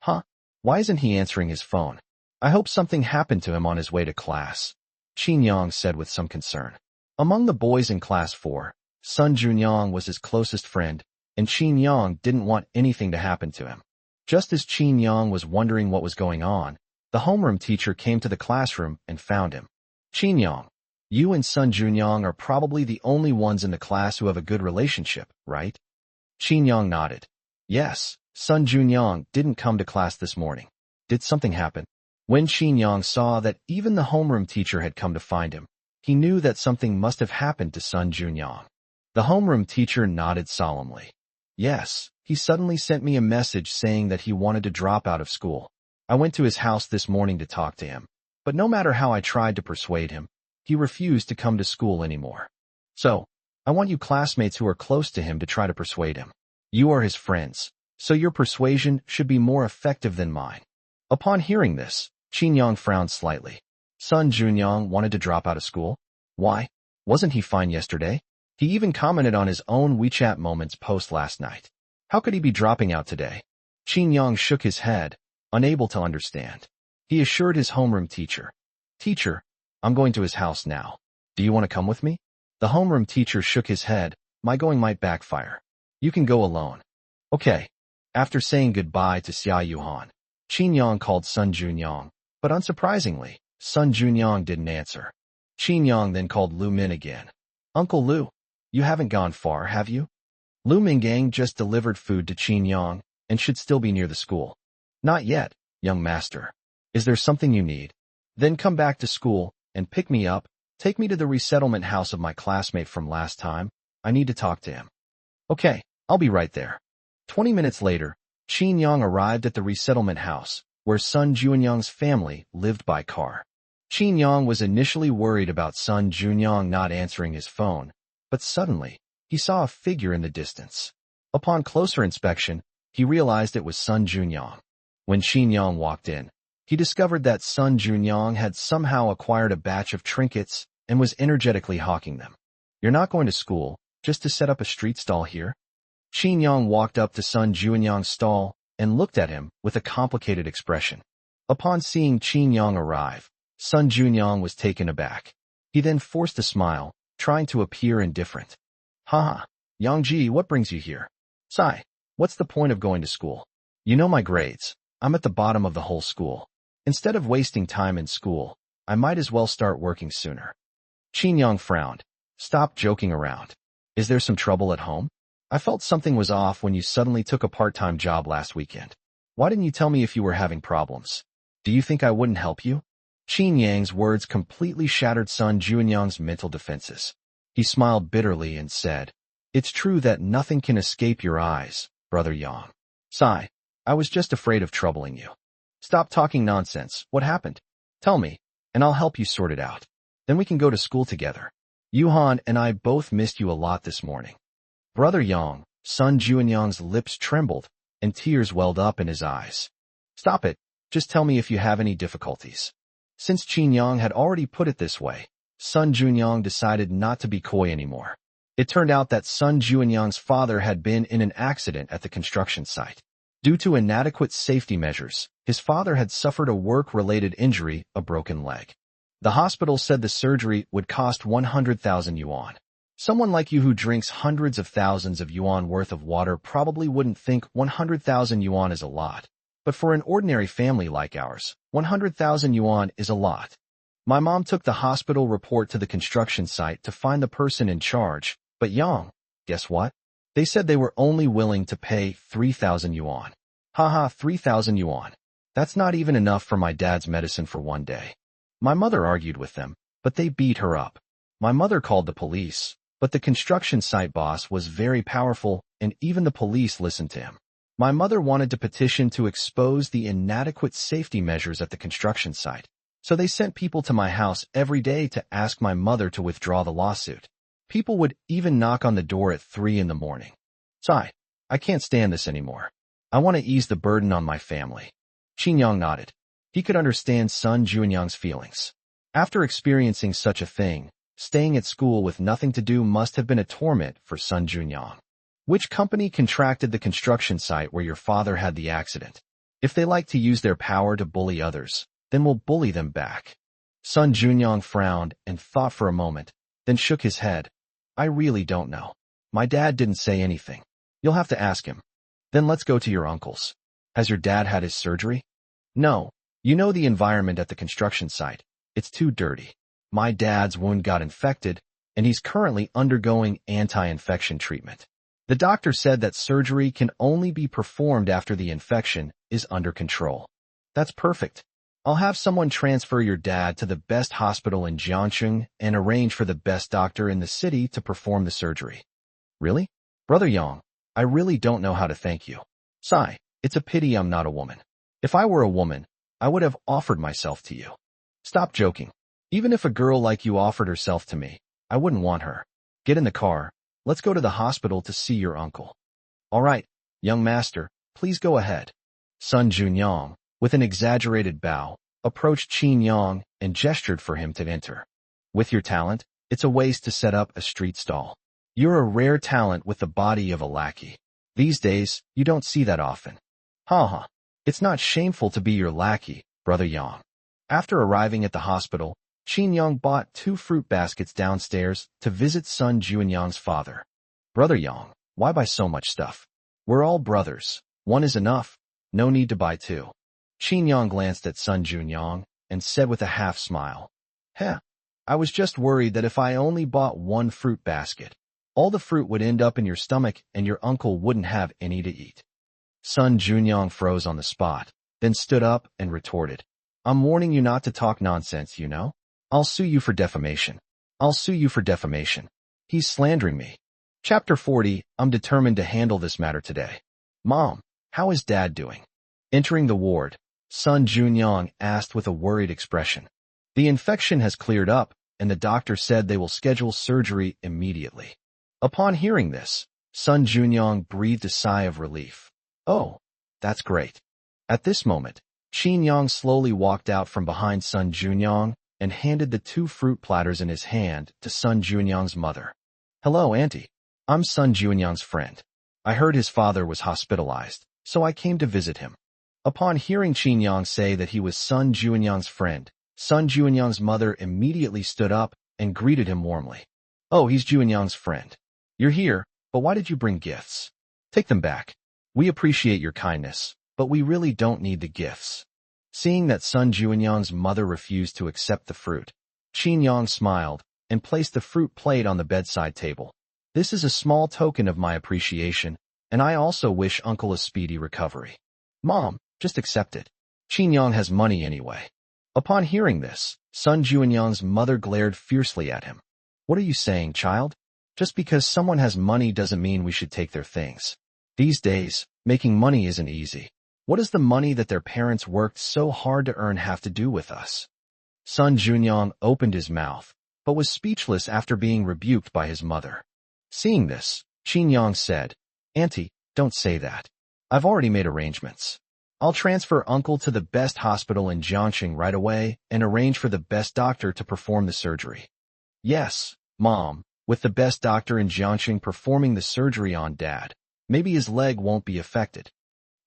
Huh? Why isn't he answering his phone? I hope something happened to him on his way to class, Qin Yang said with some concern. Among the boys in class 4, Sun Junyang was his closest friend, and Qin Yang didn't want anything to happen to him. Just as Qin Yang was wondering what was going on, the homeroom teacher came to the classroom and found him. Qin Yang, you and Sun Junyang are probably the only ones in the class who have a good relationship, right? Qin Yang nodded. Yes, Sun Junyang didn't come to class this morning. Did something happen? When Qin Yang saw that even the homeroom teacher had come to find him, he knew that something must have happened to Sun Junyang. The homeroom teacher nodded solemnly. Yes, he suddenly sent me a message saying that he wanted to drop out of school. I went to his house this morning to talk to him, but no matter how I tried to persuade him, he refused to come to school anymore. So, I want you classmates who are close to him to try to persuade him. You are his friends, so your persuasion should be more effective than mine. Upon hearing this, Qin Yang frowned slightly. Sun Junyang wanted to drop out of school? Why? Wasn't he fine yesterday? He even commented on his own WeChat Moments post last night. How could he be dropping out today? Qin Yang shook his head, unable to understand. He assured his homeroom teacher, Teacher, I'm going to his house now. Do you want to come with me? The homeroom teacher shook his head. My going might backfire. You can go alone. Okay. After saying goodbye to Xia Yuhan, Qin Yang called Sun Junyang, but unsurprisingly, Sun Junyang didn't answer. Qin Yang then called Lu Min again. Uncle Lu, you haven't gone far, have you? Lu Mingang just delivered food to Qin Yang and should still be near the school. Not yet, young master. Is there something you need? Then come back to school and pick me up. Take me to the resettlement house of my classmate from last time. I need to talk to him. Okay. I'll be right there. 20 minutes later, Qin Yang arrived at the resettlement house, where Sun Junyang's family lived by car. Qin Yang was initially worried about Sun Junyang not answering his phone, but suddenly, he saw a figure in the distance. Upon closer inspection, he realized it was Sun Junyang. When Qin Yang walked in, he discovered that Sun Junyang had somehow acquired a batch of trinkets and was energetically hawking them. You're not going to school, just to set up a street stall here? Qin Yang walked up to Sun Junyang's stall and looked at him with a complicated expression. Upon seeing Qin Yang arrive, Sun Junyang was taken aback. He then forced a smile, trying to appear indifferent. Haha, Yangji, what brings you here? Sai, what's the point of going to school? You know my grades. I'm at the bottom of the whole school. Instead of wasting time in school, I might as well start working sooner. Qin Yang frowned. Stop joking around. Is there some trouble at home? I felt something was off when you suddenly took a part-time job last weekend. Why didn't you tell me if you were having problems? Do you think I wouldn't help you? Qin Yang's words completely shattered Sun Junyang's mental defenses. He smiled bitterly and said, It's true that nothing can escape your eyes, Brother Yang. Sai, I was just afraid of troubling you. Stop talking nonsense. What happened? Tell me, and I'll help you sort it out. Then we can go to school together. Yuhan and I both missed you a lot this morning. Brother Yang, Sun Junyang's lips trembled, and tears welled up in his eyes. Stop it. Just tell me if you have any difficulties. Since Qin Yang had already put it this way, Sun Junyang decided not to be coy anymore. It turned out that Sun Junyang's father had been in an accident at the construction site. Due to inadequate safety measures, his father had suffered a work-related injury, a broken leg. The hospital said the surgery would cost 100,000 yuan. Someone like you who drinks hundreds of thousands of yuan worth of water probably wouldn't think 100,000 yuan is a lot. But for an ordinary family like ours, 100,000 yuan is a lot. My mom took the hospital report to the construction site to find the person in charge, but Yang, guess what? They said they were only willing to pay 3,000 yuan. Haha, 3,000 yuan. That's not even enough for my dad's medicine for one day. My mother argued with them, but they beat her up. My mother called the police, but the construction site boss was very powerful, and even the police listened to him. My mother wanted to petition to expose the inadequate safety measures at the construction site, so they sent people to my house every day to ask my mother to withdraw the lawsuit. People would even knock on the door at 3 in the morning. Sai, I can't stand this anymore. I want to ease the burden on my family. Qin Yang nodded. He could understand Sun Junyang's feelings. After experiencing such a thing, staying at school with nothing to do must have been a torment for Sun Junyang. Which company contracted the construction site where your father had the accident? If they like to use their power to bully others, then we'll bully them back. Sun Junyang frowned and thought for a moment, then shook his head. I really don't know. My dad didn't say anything. You'll have to ask him. Then let's go to your uncle's. Has your dad had his surgery? No. You know the environment at the construction site. It's too dirty. My dad's wound got infected, and he's currently undergoing anti-infection treatment. The doctor said that surgery can only be performed after the infection is under control. That's perfect. I'll have someone transfer your dad to the best hospital in Jiangcheng and arrange for the best doctor in the city to perform the surgery. Really? Brother Yang, I really don't know how to thank you. Sai, it's a pity I'm not a woman. If I were a woman, I would have offered myself to you. Stop joking. Even if a girl like you offered herself to me, I wouldn't want her. Get in the car. Let's go to the hospital to see your uncle. All right, young master, please go ahead. Sun Junyang, with an exaggerated bow, approached Qin Yang and gestured for him to enter. With your talent, it's a waste to set up a street stall. You're a rare talent with the body of a lackey. These days, you don't see that often. Ha. It's not shameful to be your lackey, Brother Yang. After arriving at the hospital, Qin Yang bought 2 fruit baskets downstairs to visit Sun Junyang's father. Brother Yang, why buy so much stuff? We're all brothers. 1 is enough. No need to buy 2. Qin Yang glanced at Sun Junyang and said with a half smile, Heh, I was just worried that if I only bought 1 fruit basket, all the fruit would end up in your stomach and your uncle wouldn't have any to eat. Sun Junyang froze on the spot, then stood up and retorted, I'm warning you not to talk nonsense, you know? I'll sue you for defamation. I'll sue you for defamation. He's slandering me. Chapter 40, I'm determined to handle this matter today. Mom, how is Dad doing? Entering the ward, son Junyong asked with a worried expression. The infection has cleared up, and the doctor said they will schedule surgery immediately. Upon hearing this, son Junyong breathed a sigh of relief. Oh, that's great. At this moment, Qin Yang slowly walked out from behind son Junyong and handed the 2 fruit platters in his hand to son Junyong's mother. Hello, Auntie. I'm son Junyong's friend. I heard his father was hospitalized, so I came to visit him. Upon hearing Qin Yang say that he was son Junyong's friend, son Junyong's mother immediately stood up and greeted him warmly. Oh, he's Junyong's friend. You're here, but why did you bring gifts? Take them back. We appreciate your kindness, but we really don't need the gifts. Seeing that son Junyong's mother refused to accept the fruit, Qin Yang smiled and placed the fruit plate on the bedside table. This is a small token of my appreciation, and I also wish Uncle a speedy recovery. Mom, just accept it. Qin Yang has money anyway. Upon hearing this, son Junyong's mother glared fiercely at him. What are you saying, child? Just because someone has money doesn't mean we should take their things. These days, making money isn't easy. What does the money that their parents worked so hard to earn have to do with us? Son Junyong opened his mouth, but was speechless after being rebuked by his mother. Seeing this, Qin Yang said, Auntie, don't say that. I've already made arrangements. I'll transfer Uncle to the best hospital in Jiangxing right away and arrange for the best doctor to perform the surgery. Yes, Mom, with the best doctor in Jiangxing performing the surgery on Dad, maybe his leg won't be affected.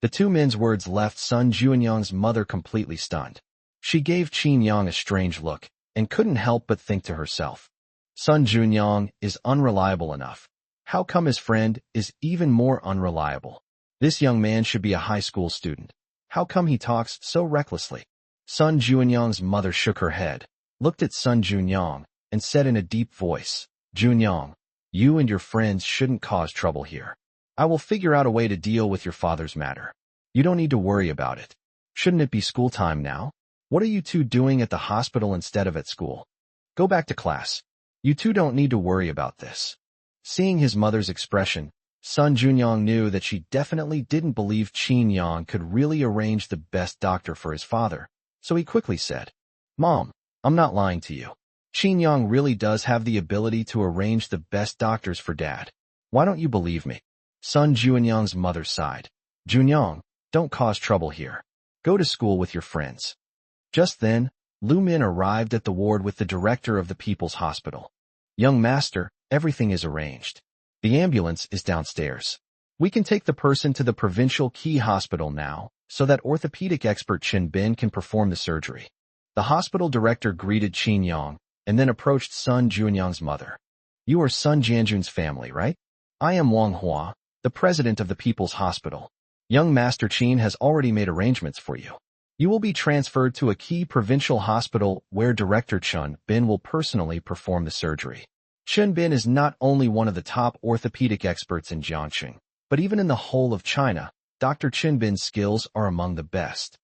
The 2 men's words left son Junyong's mother completely stunned. She gave Qin Yang a strange look and couldn't help but think to herself, son Junyong is unreliable enough. How come his friend is even more unreliable? This young man should be a high school student. How come he talks so recklessly? Son Junyong's mother shook her head, looked at son Junyong, and said in a deep voice, Junyong, you and your friends shouldn't cause trouble here. I will figure out a way to deal with your father's matter. You don't need to worry about it. Shouldn't it be school time now? What are you 2 doing at the hospital instead of at school? Go back to class. You 2 don't need to worry about this. Seeing his mother's expression, son Junyong knew that she definitely didn't believe Qin Yang could really arrange the best doctor for his father, so he quickly said, Mom, I'm not lying to you. Qin Yang really does have the ability to arrange the best doctors for Dad. Why don't you believe me? Son Junyong's mother sighed. Junyong, don't cause trouble here. Go to school with your friends. Just then, Lu Min arrived at the ward with the director of the People's Hospital. Young master, everything is arranged. The ambulance is downstairs. We can take the person to the Provincial Key Hospital now, so that orthopedic expert Chen Bin can perform the surgery. The hospital director greeted Qin Yang, and then approached son Junyong's mother. You are son Jianjun's family, right? I am Wang Hua, the president of the People's Hospital. Young Master Qin has already made arrangements for you. You will be transferred to a key provincial hospital where Director Chen Bin will personally perform the surgery. Chen Bin is not only one of the top orthopedic experts in Jiangxing, but even in the whole of China, Dr. Chen Bin's skills are among the best.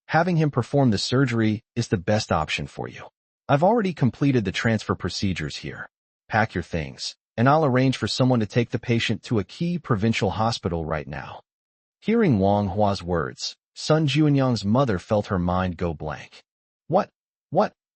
Having him perform the surgery is the best option for you. I've already completed the transfer procedures here. Pack your things, and I'll arrange for someone to take the patient to a key provincial hospital right now. Hearing Wang Hua's words, son Junyong's mother felt her mind go blank. What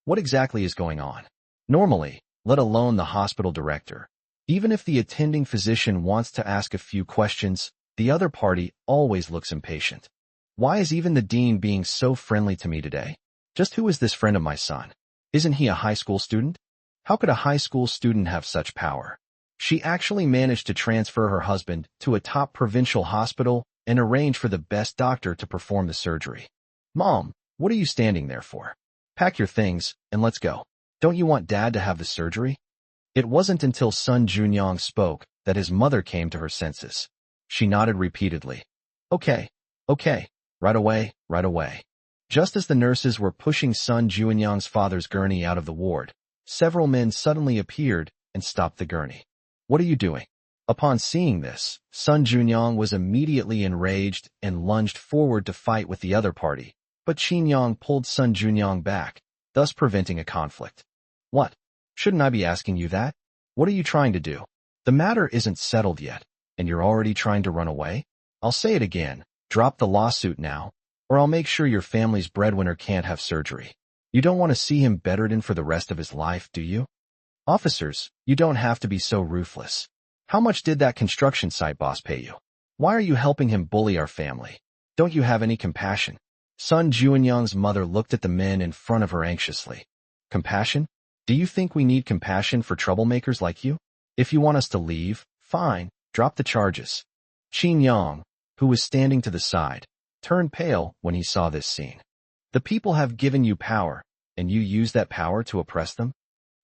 exactly is going on? Normally, let alone the hospital director, even if the attending physician wants to ask a few questions, the other party always looks impatient. Why is even the dean being so friendly to me today? Just who is this friend of my son? Isn't he a high school student? How could a high school student have such power? She actually managed to transfer her husband to a top provincial hospital and arrange for the best doctor to perform the surgery. Mom, what are you standing there for? Pack your things, and let's go. Don't you want Dad to have the surgery? It wasn't until son Junyong spoke that his mother came to her senses. She nodded repeatedly. Okay, right away. Just as the nurses were pushing son Junyong's father's gurney out of the ward, several men suddenly appeared and stopped the gurney. What are you doing? Upon seeing this, son Junyong was immediately enraged and lunged forward to fight with the other party, but Qin Yang pulled son Junyong back, thus preventing a conflict. What? Shouldn't I be asking you that? What are you trying to do? The matter isn't settled yet, and you're already trying to run away? I'll say it again. Drop the lawsuit now, or I'll make sure your family's breadwinner can't have surgery. You don't want to see him bedridden for the rest of his life, do you? Officers, you don't have to be so ruthless. How much did that construction site boss pay you? Why are you helping him bully our family? Don't you have any compassion? Sun Juanyang's mother looked at the men in front of her anxiously. Compassion? Do you think we need compassion for troublemakers like you? If you want us to leave, fine, drop the charges. Qin Yang, who was standing to the side, turned pale when he saw this scene. The people have given you power, and you use that power to oppress them?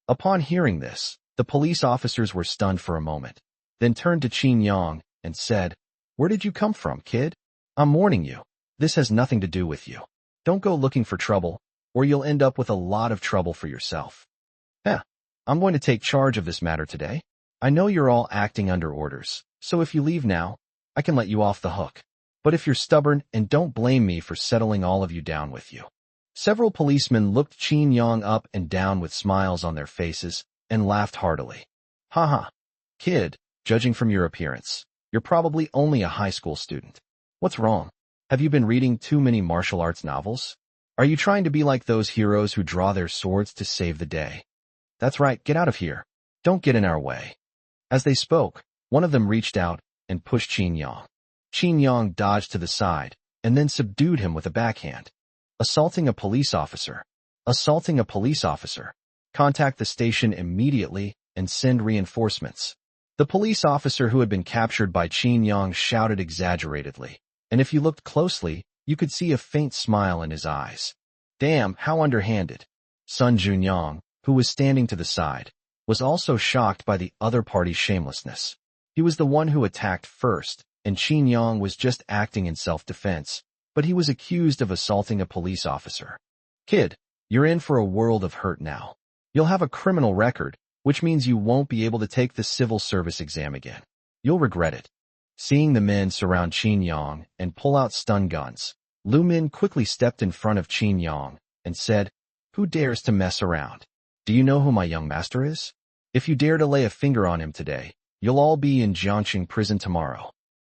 Upon hearing this, the police officers were stunned for a moment, then turned to Qin Yang and said, "Where did you come from, kid? I'm warning you, this has nothing to do with you. Don't go looking for trouble, or you'll end up with a lot of trouble for yourself." I'm going to take charge of this matter today. I know you're all acting under orders, so if you leave now, I can let you off the hook. But if you're stubborn, and don't blame me for settling all of you down with you. Several policemen looked Qin Yang up and down with smiles on their faces and laughed heartily. Haha. Kid, judging from your appearance, you're probably only a high school student. What's wrong? Have you been reading too many martial arts novels? Are you trying to be like those heroes who draw their swords to save the day? That's right, get out of here. Don't get in our way. As they spoke, one of them reached out and pushed Qin Yang. Qin Yang dodged to the side and then subdued him with a backhand. Assaulting a police officer. Assaulting a police officer. Contact the station immediately and send reinforcements. The police officer who had been captured by Qin Yang shouted exaggeratedly, and if you looked closely, you could see a faint smile in his eyes. Damn, how underhanded. Sun Junyang, who was standing to the side, was also shocked by the other party's shamelessness. He was the one who attacked first, and Qin Yang was just acting in self-defense, but he was accused of assaulting a police officer. Kid, you're in for a world of hurt now. You'll have a criminal record, which means you won't be able to take the civil service exam again. You'll regret it. Seeing the men surround Qin Yang and pull out stun guns, Lu Min quickly stepped in front of Qin Yang and said, "Who dares to mess around? Do you know who my young master is? If you dare to lay a finger on him today, you'll all be in Jiangxing prison tomorrow."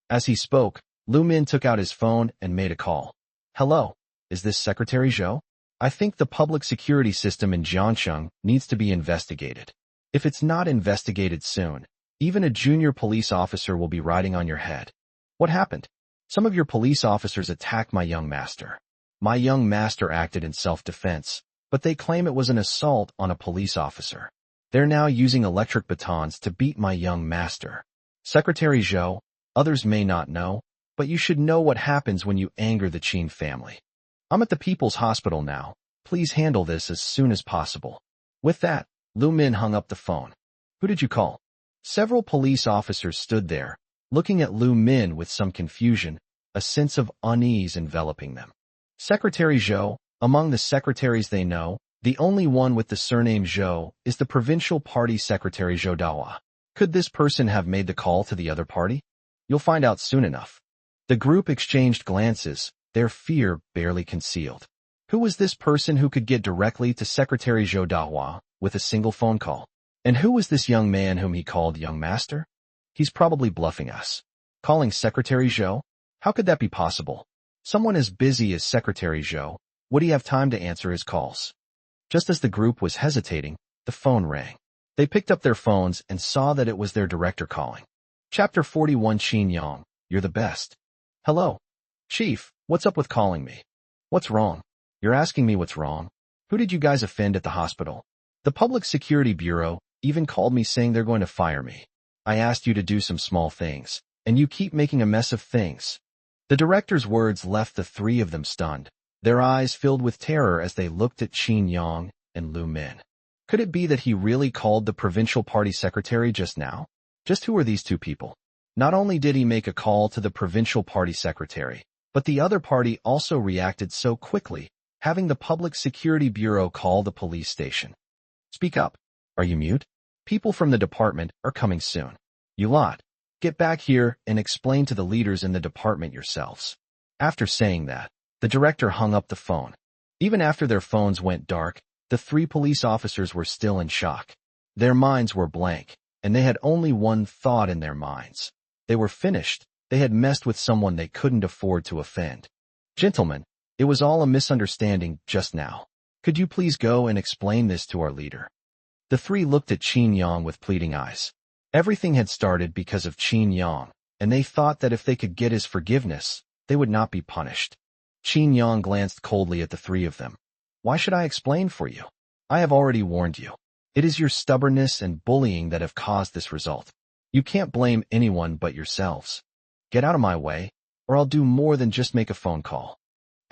As he spoke, Lu Min took out his phone and made a call. "Hello, is this Secretary Zhou? I think the public security system in Jiangxing needs to be investigated. If it's not investigated soon, even a junior police officer will be riding on your head. What happened? Some of your police officers attacked my young master. My young master acted in self-defense, but they claim it was an assault on a police officer. They're now using electric batons to beat my young master. Secretary Zhou, others may not know, but you should know what happens when you anger the Qin family. I'm at the People's Hospital now. Please handle this as soon as possible." With that, Lu Min hung up the phone. "Who did you call?" Several police officers stood there, looking at Lu Min with some confusion, a sense of unease enveloping them. Secretary Zhou, among the secretaries they know, the only one with the surname Zhou is the provincial party secretary Zhou Dawa. Could this person have made the call to the other party? You'll find out soon enough. The group exchanged glances, their fear barely concealed. Who was this person who could get directly to Secretary Zhou Dawa with a single phone call? And who was this young man whom he called young master? He's probably bluffing us. Calling Secretary Zhou? How could that be possible? Someone as busy as Secretary Zhou, would he have time to answer his calls? Just as the group was hesitating, the phone rang. They picked up their phones and saw that it was their director calling. Chapter 41. Qin Yang, you're the best. Hello. Chief, what's up with calling me? What's wrong? You're asking me what's wrong? Who did you guys offend at the hospital? The Public Security Bureau even called me saying they're going to fire me. I asked you to do some small things, and you keep making a mess of things. The director's words left the three of them stunned, their eyes filled with terror as they looked at Qin Yang and Lu Min. Could it be that he really called the provincial party secretary just now? Just who are these two people? Not only did he make a call to the provincial party secretary, but the other party also reacted so quickly, having the Public Security Bureau call the police station. Speak up. Are you mute? People from the department are coming soon. You lot, get back here and explain to the leaders in the department yourselves. After saying that, the director hung up the phone. Even after their phones went dark, the three police officers were still in shock. Their minds were blank, and they had only one thought in their minds. They were finished. They had messed with someone they couldn't afford to offend. Gentlemen, it was all a misunderstanding just now. Could you please go and explain this to our leader? The three looked at Qin Yang with pleading eyes. Everything had started because of Qin Yang, and they thought that if they could get his forgiveness, they would not be punished. Qin Yang glanced coldly at the three of them. Why should I explain for you? I have already warned you. It is your stubbornness and bullying that have caused this result. You can't blame anyone but yourselves. Get out of my way, or I'll do more than just make a phone call.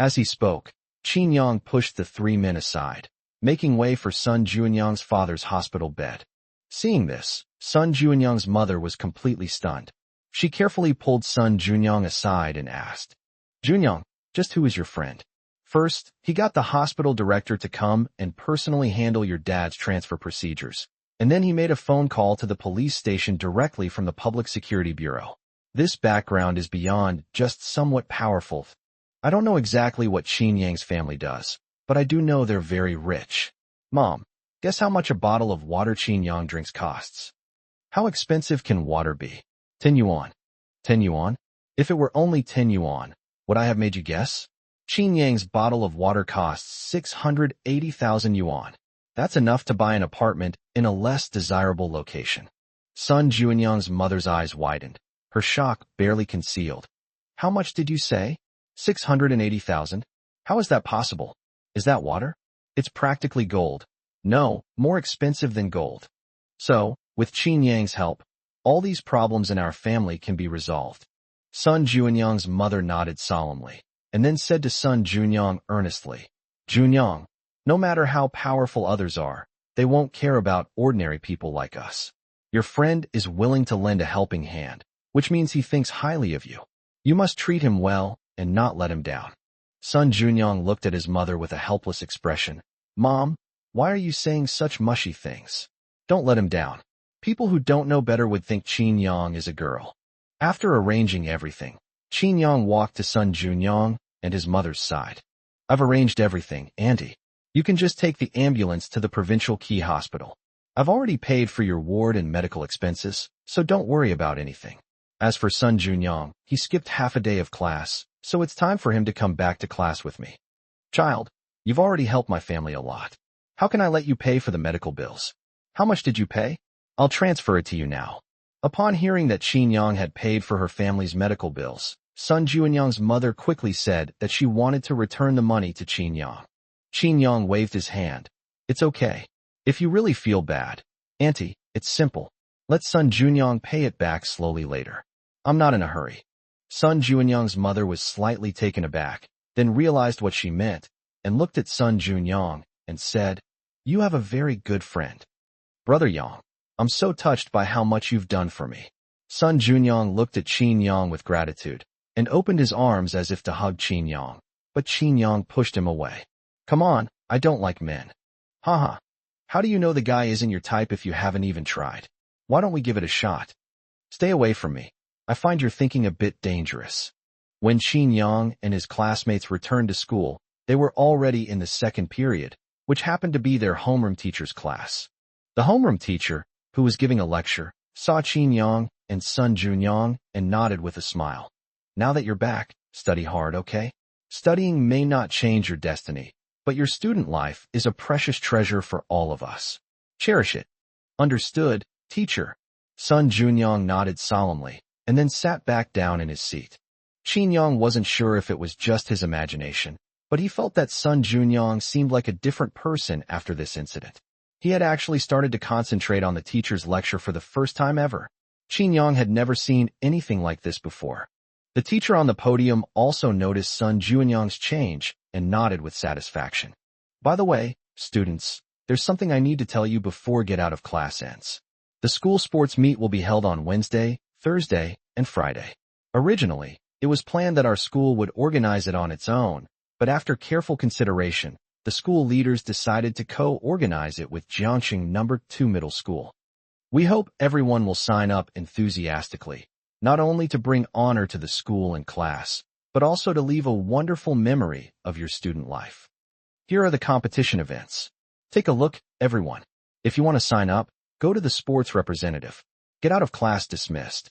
As he spoke, Qin Yang pushed the three men aside, making way for Sun Junyang's father's hospital bed. Seeing this, Sun Junyang's mother was completely stunned. She carefully pulled Sun Junyang aside and asked, Junyang, just who is your friend? First, he got the hospital director to come and personally handle your dad's transfer procedures, and then he made a phone call to the police station directly from the Public Security Bureau. This background is beyond just somewhat powerful. I don't know exactly what Qin Yang's family does, but I do know they're very rich. Mom, guess how much a bottle of water Qin Yang drinks costs? How expensive can water be? 10 yuan. 10 yuan? If it were only 10 yuan, would I have made you guess? Qin Yang's bottle of water costs 680,000 yuan. That's enough to buy an apartment in a less desirable location. Sun Junyang's mother's eyes widened, her shock barely concealed. How much did you say? 680,000? How is that possible? Is that water? It's practically gold. No, more expensive than gold. So, with Qin Yang's help, all these problems in our family can be resolved. Sun Junyang's mother nodded solemnly, and then said to Sun Junyang earnestly, Junyang, no matter how powerful others are, they won't care about ordinary people like us. Your friend is willing to lend a helping hand, which means he thinks highly of you. You must treat him well and not let him down. Sun Junyang looked at his mother with a helpless expression. Mom, why are you saying such mushy things? Don't let him down. People who don't know better would think Qin Yang is a girl. After arranging everything, Qin Yang walked to Sun Junyang and his mother's side. I've arranged everything, Auntie. You can just take the ambulance to the Provincial Key Hospital. I've already paid for your ward and medical expenses, so don't worry about anything. As for Sun Junyang, he skipped half a day of class, so it's time for him to come back to class with me. Child, you've already helped my family a lot. How can I let you pay for the medical bills? How much did you pay? I'll transfer it to you now. Upon hearing that Qin Yang had paid for her family's medical bills, Sun Junyang's mother quickly said that she wanted to return the money to Qin Yang. Qin Yang waved his hand. It's okay. If you really feel bad, Auntie, it's simple. Let Sun Junyang pay it back slowly later. I'm not in a hurry. Sun Junyang's mother was slightly taken aback, then realized what she meant, and looked at Sun Junyang and said, You have a very good friend. Brother Yang, I'm so touched by how much you've done for me. Sun Junyang looked at Qin Yang with gratitude, and opened his arms as if to hug Qin Yang, but Qin Yang pushed him away. Come on, I don't like men. Haha. How do you know the guy isn't your type if you haven't even tried? Why don't we give it a shot? Stay away from me. I find your thinking a bit dangerous. When Qin Yang and his classmates returned to school, they were already in the second period, which happened to be their homeroom teacher's class. The homeroom teacher, who was giving a lecture, saw Qin Yang and Sun Junyang and nodded with a smile. Now that you're back, study hard, okay? Studying may not change your destiny, but your student life is a precious treasure for all of us. Cherish it. Understood, teacher. Sun Junyang nodded solemnly, and then sat back down in his seat. Qin Yang wasn't sure if it was just his imagination, but he felt that Sun Junyang seemed like a different person after this incident. He had actually started to concentrate on the teacher's lecture for the first time ever. Qin Yang had never seen anything like this before. The teacher on the podium also noticed Sun Junyang's change and nodded with satisfaction. By the way, students, there's something I need to tell you before get out of class ends. The school sports meet will be held on Wednesday, Thursday, and Friday. Originally, it was planned that our school would organize it on its own, but after careful consideration, the school leaders decided to co-organize it with Jiangxing No. 2 Middle School. We hope everyone will sign up enthusiastically, not only to bring honor to the school and class, but also to leave a wonderful memory of your student life. Here are the competition events. Take a look, everyone. If you want to sign up, Go to the sports representative. Get out of class dismissed.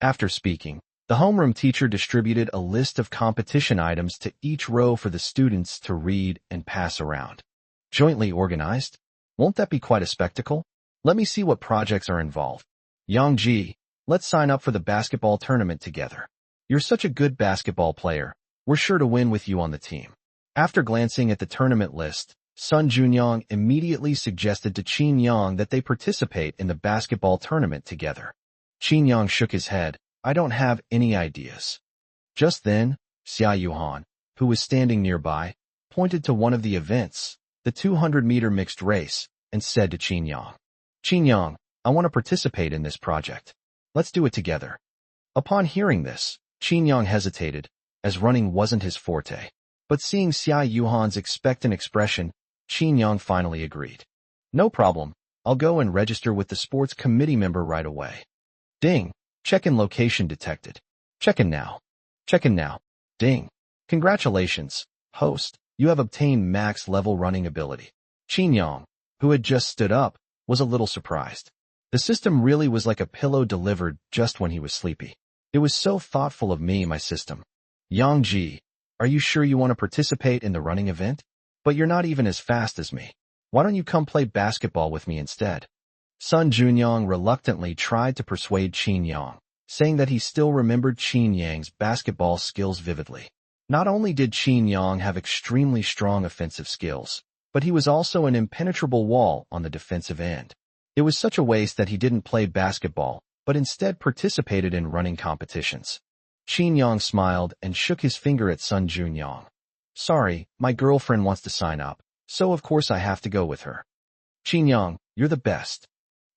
After speaking, the homeroom teacher distributed a list of competition items to each row for the students to read and pass around. Jointly organized? Won't that be quite a spectacle? Let me see what projects are involved. Yongji, let's sign up for the basketball tournament together. You're such a good basketball player. We're sure to win with you on the team. After glancing at the tournament list, Sun Junyong immediately suggested to Qin Yang that they participate in the basketball tournament together. Qin Yang shook his head. I don't have any ideas. Just then, Xia Yuhan, who was standing nearby, pointed to one of the events, the 200-meter mixed race, and said to Qin Yang, Qin Yang, I want to participate in this project. Let's do it together. Upon hearing this, Qin Yang hesitated, as running wasn't his forte. But seeing Xia Yuhan's expectant expression, Qin Yang finally agreed. No problem, I'll go and register with the sports committee member right away. Ding, check-in location detected. Check-in now. Check-in now. Ding. Congratulations, host, you have obtained max-level running ability. Qin Yang, who had just stood up, was a little surprised. The system really was like a pillow delivered just when he was sleepy. It was so thoughtful of me, my system. Yangji, are you sure you want to participate in the running event? But you're not even as fast as me. Why don't you come play basketball with me instead? Sun Junyong reluctantly tried to persuade Qin Yang, saying that he still remembered Qin Yang's basketball skills vividly. Not only did Qin Yang have extremely strong offensive skills, but he was also an impenetrable wall on the defensive end. It was such a waste that he didn't play basketball, but instead participated in running competitions. Qin Yang smiled and shook his finger at Sun Junyong. Sorry, my girlfriend wants to sign up, so of course I have to go with her. Qin Yang, you're the best.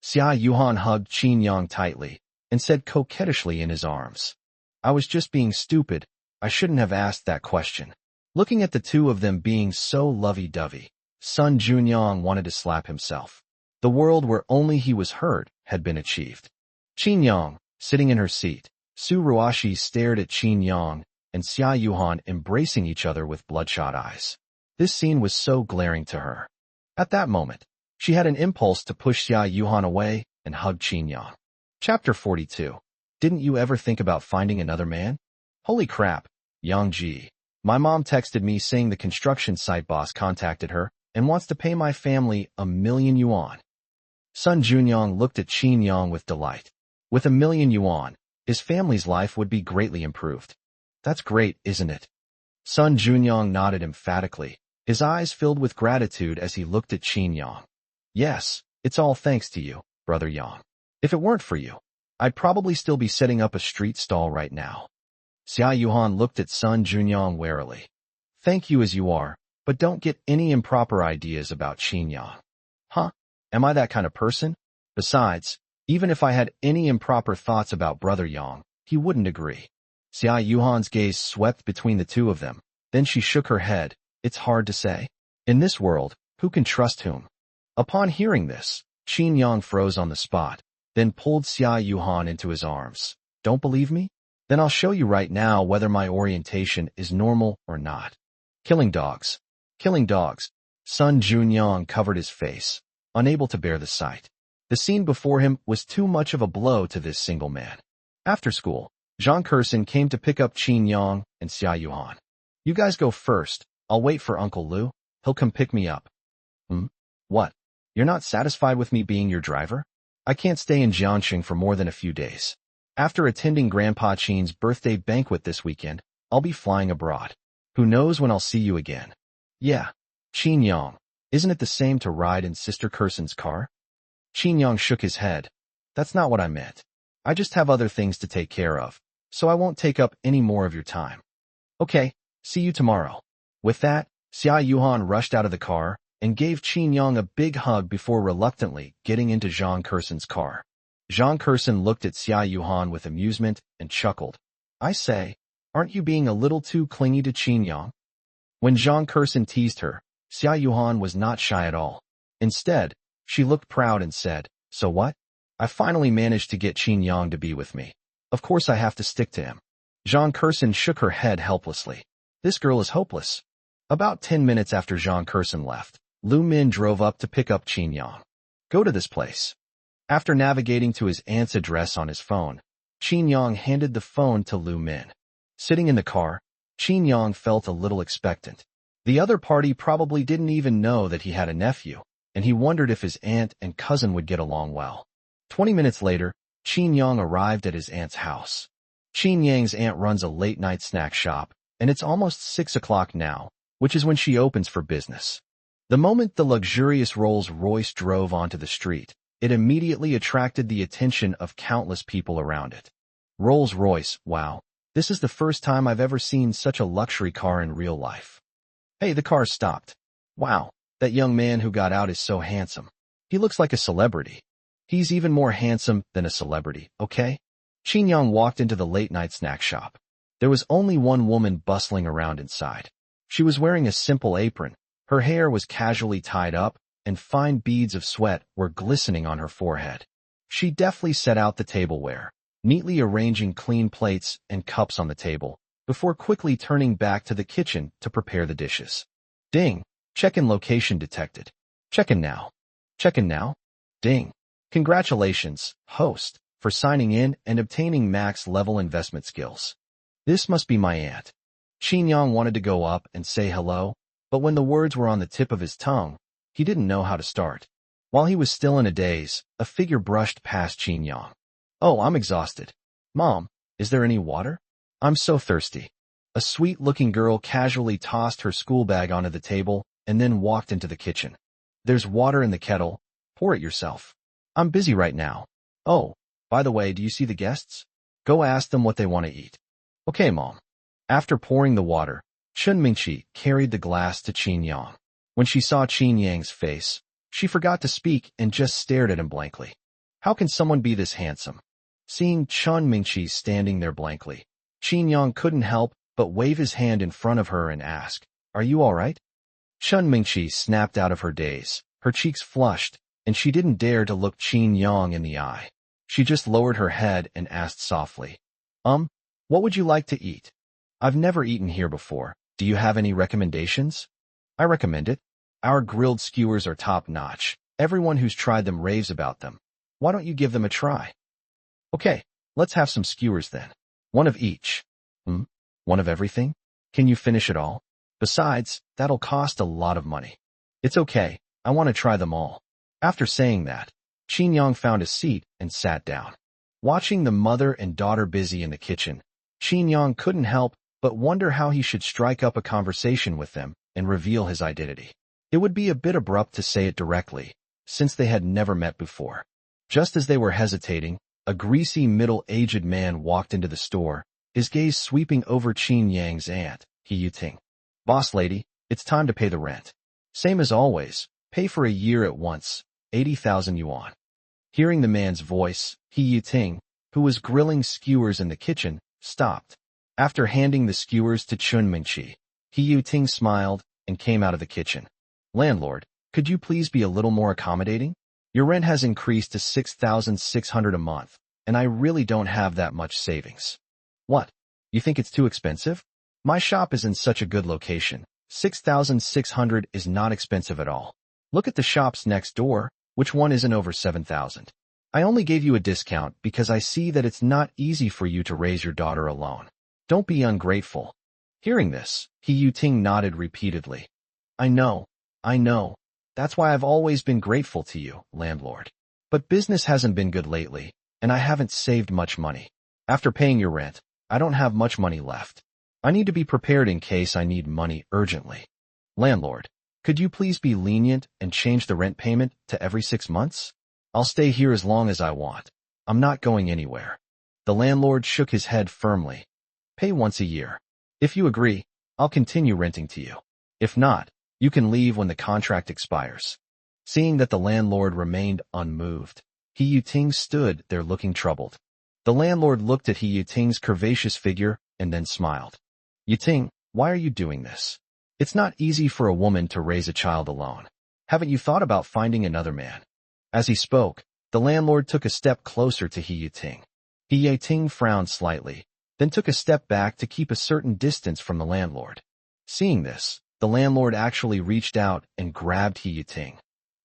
Xia Yuhan hugged Qin Yang tightly and said coquettishly in his arms, I was just being stupid. I shouldn't have asked that question. Looking at the two of them being so lovey-dovey, Sun Junyong wanted to slap himself. The world where only he was heard had been achieved. Qin Yang, sitting in her seat, Su Ruashi stared at Qin Yang and Xia Yuhan embracing each other with bloodshot eyes. This scene was so glaring to her. At that moment, she had an impulse to push Xia Yuhan away and hug Qin Yang. Chapter 42. Didn't you ever think about finding another man? Holy crap, Yangji. My mom texted me saying the construction site boss contacted her and wants to pay my family 1,000,000 yuan. Sun Junyong looked at Qin Yang with delight. With 1,000,000 yuan, his family's life would be greatly improved. That's great, isn't it? Sun Junyong nodded emphatically, his eyes filled with gratitude as he looked at Qin Yang. Yes, it's all thanks to you, brother Yang. If it weren't for you, I'd probably still be setting up a street stall right now. Xia Yuhan looked at Sun Junyong warily. Thank you as you are, but don't get any improper ideas about Qin Yang. Huh? Am I that kind of person? Besides, even if I had any improper thoughts about brother Yang, he wouldn't agree. Xia Yuhan's gaze swept between the two of them. Then she shook her head. It's hard to say. In this world, who can trust whom? Upon hearing this, Qin Yang froze on the spot, then pulled Xia Yuhan into his arms. Don't believe me? Then I'll show you right now whether my orientation is normal or not. Killing dogs. Killing dogs. Sun Junyong covered his face, unable to bear the sight. The scene before him was too much of a blow to this single man. After school, Zhang Kersen came to pick up Qin Yang and Xia Yuhan. You guys go first. I'll wait for Uncle Lu. He'll come pick me up. What? You're not satisfied with me being your driver? I can't stay in Jiangxing for more than a few days. After attending Grandpa Qin's birthday banquet this weekend, I'll be flying abroad. Who knows when I'll see you again? Yeah. Qin Yang, isn't it the same to ride in Sister Kersen's car? Qin Yang shook his head. That's not what I meant. I just have other things to take care of, so I won't take up any more of your time. Okay, see you tomorrow. With that, Xia Yuhan rushed out of the car and gave Qin Yang a big hug before reluctantly getting into Zhang Kersen's car. Zhang Kersen looked at Xia Yuhan with amusement and chuckled. I say, aren't you being a little too clingy to Qin Yang? When Zhang Kersen teased her, Xia Yuhan was not shy at all. Instead, she looked proud and said, so what? I finally managed to get Qin Yang to be with me. Of course I have to stick to him. Zhang Kersen shook her head helplessly. This girl is hopeless. About 10 minutes after Zhang Kersen left, Lu Min drove up to pick up Qin Yang. Go to this place. After navigating to his aunt's address on his phone, Qin Yang handed the phone to Lu Min. Sitting in the car, Qin Yang felt a little expectant. The other party probably didn't even know that he had a nephew, and he wondered if his aunt and cousin would get along well. 20 minutes later, Qin Yang arrived at his aunt's house. Qin Yang's aunt runs a late-night snack shop, and it's almost 6 o'clock now, which is when she opens for business. The moment the luxurious Rolls-Royce drove onto the street, it immediately attracted the attention of countless people around it. Rolls-Royce, wow, this is the first time I've ever seen such a luxury car in real life. Hey, the car stopped. Wow, that young man who got out is so handsome. He looks like a celebrity. He's even more handsome than a celebrity, okay? Qin Yang walked into the late-night snack shop. There was only one woman bustling around inside. She was wearing a simple apron. Her hair was casually tied up, and fine beads of sweat were glistening on her forehead. She deftly set out the tableware, neatly arranging clean plates and cups on the table, before quickly turning back to the kitchen to prepare the dishes. Ding! Check-in location detected. Check-in now. Check-in now? Ding! Congratulations, host, for signing in and obtaining max-level investment skills. This must be my aunt. Qin Yang wanted to go up and say hello, but when the words were on the tip of his tongue, he didn't know how to start. While he was still in a daze, a figure brushed past Qin Yang. Oh, I'm exhausted. Mom, is there any water? I'm so thirsty. A sweet-looking girl casually tossed her school bag onto the table and then walked into the kitchen. There's water in the kettle. Pour it yourself. I'm busy right now. Oh, by the way, do you see the guests? Go ask them what they want to eat. Okay, Mom. After pouring the water, Chun Mingqi carried the glass to Qin Yang. When she saw Qin Yang's face, she forgot to speak and just stared at him blankly. How can someone be this handsome? Seeing Chun Mingqi standing there blankly, Qin Yang couldn't help but wave his hand in front of her and ask, "Are you all right?" Chun Mingqi snapped out of her daze. Her cheeks flushed, and she didn't dare to look Qin Yang in the eye. She just lowered her head and asked softly, what would you like to eat? I've never eaten here before. Do you have any recommendations? I recommend it. Our grilled skewers are top-notch. Everyone who's tried them raves about them. Why don't you give them a try? Okay, let's have some skewers then. One of each. One of everything? Can you finish it all? Besides, that'll cost a lot of money. It's okay, I want to try them all. After saying that, Qin Yang found a seat and sat down. Watching the mother and daughter busy in the kitchen, Qin Yang couldn't help but wonder how he should strike up a conversation with them and reveal his identity. It would be a bit abrupt to say it directly, since they had never met before. Just as they were hesitating, a greasy middle-aged man walked into the store, his gaze sweeping over Qin Yang's aunt, He Yuting. Boss lady, it's time to pay the rent. Same as always, pay for a year at once, 80,000 yuan. Hearing the man's voice, He Yuting, who was grilling skewers in the kitchen, stopped. After handing the skewers to Chun Mingqi, He Yuting smiled and came out of the kitchen. Landlord, could you please be a little more accommodating? Your rent has increased to 6,600 a month, and I really don't have that much savings. What? You think it's too expensive? My shop is in such a good location. 6,600 is not expensive at all. Look at the shops next door, which one isn't over 7,000? I only gave you a discount because I see that it's not easy for you to raise your daughter alone. Don't be ungrateful. Hearing this, He Yuting nodded repeatedly. I know. That's why I've always been grateful to you, landlord. But business hasn't been good lately, and I haven't saved much money. After paying your rent, I don't have much money left. I need to be prepared in case I need money urgently. Landlord, could you please be lenient and change the rent payment to every 6 months? I'll stay here as long as I want. I'm not going anywhere. The landlord shook his head firmly. Pay once a year. If you agree, I'll continue renting to you. If not, you can leave when the contract expires. Seeing that the landlord remained unmoved, He Yuting stood there looking troubled. The landlord looked at He Yuting's curvaceous figure and then smiled. Yuting, why are you doing this? It's not easy for a woman to raise a child alone. Haven't you thought about finding another man? As he spoke, the landlord took a step closer to He Yuting. He Yuting frowned slightly, then took a step back to keep a certain distance from the landlord. Seeing this, the landlord actually reached out and grabbed He Yuting.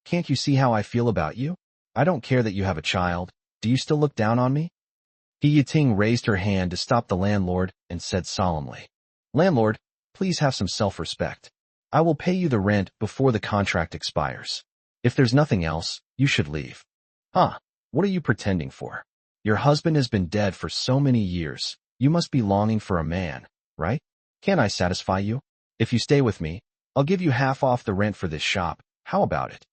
Can't you see how I feel about you? I don't care that you have a child. Do you still look down on me? He Yiting raised her hand to stop the landlord and said solemnly, Landlord, please have some self-respect. I will pay you the rent before the contract expires. If there's nothing else, you should leave. Huh? What are you pretending for? Your husband has been dead for so many years. You must be longing for a man, right? Can I satisfy you? If you stay with me, I'll give you half off the rent for this shop. How about it?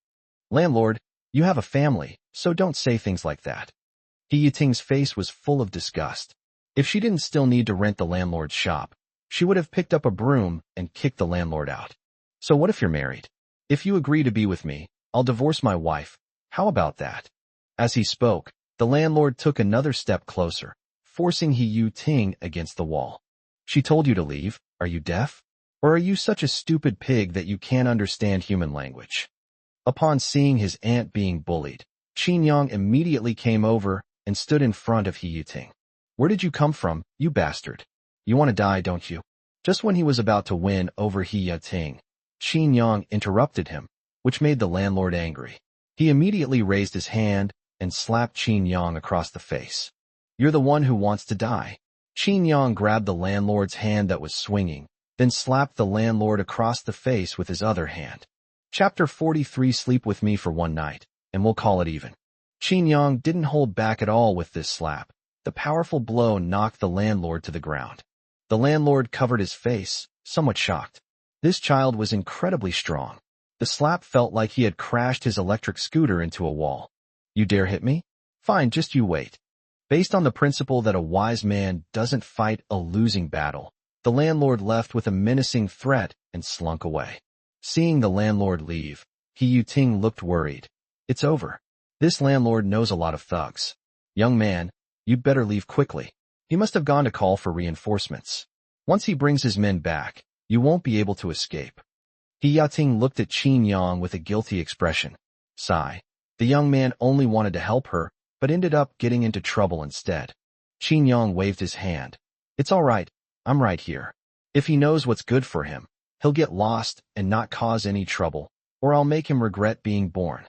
Landlord, you have a family, so don't say things like that. He Yiting's face was full of disgust. If she didn't still need to rent the landlord's shop, she would have picked up a broom and kicked the landlord out. So what if you're married? If you agree to be with me, I'll divorce my wife. How about that? As he spoke, the landlord took another step closer, forcing He Yiting against the wall. She told you to leave. Are you deaf? Or are you such a stupid pig that you can't understand human language? Upon seeing his aunt being bullied, Qin Yang immediately came over and stood in front of He Yiting. Where did you come from, you bastard? You want to die, don't you? Just when he was about to win over He Yiting, Qin Yang interrupted him, which made the landlord angry. He immediately raised his hand and slapped Qin Yang across the face. You're the one who wants to die. Qin Yang grabbed the landlord's hand that was swinging, then slapped the landlord across the face with his other hand. Chapter 43 Sleep with me for one night, and we'll call it even. Qin Yang didn't hold back at all with this slap. The powerful blow knocked the landlord to the ground. The landlord covered his face, somewhat shocked. This child was incredibly strong. The slap felt like he had crashed his electric scooter into a wall. You dare hit me? Fine, just you wait. Based on the principle that a wise man doesn't fight a losing battle, the landlord left with a menacing threat and slunk away. Seeing the landlord leave, He Yiting looked worried. It's over. This landlord knows a lot of thugs. Young man, you'd better leave quickly. He must have gone to call for reinforcements. Once he brings his men back, you won't be able to escape. He Yiting looked at Qin Yang with a guilty expression. Sigh. The young man only wanted to help her, but ended up getting into trouble instead. Qin Yang waved his hand. It's all right. I'm right here. If he knows what's good for him, he'll get lost and not cause any trouble, or I'll make him regret being born.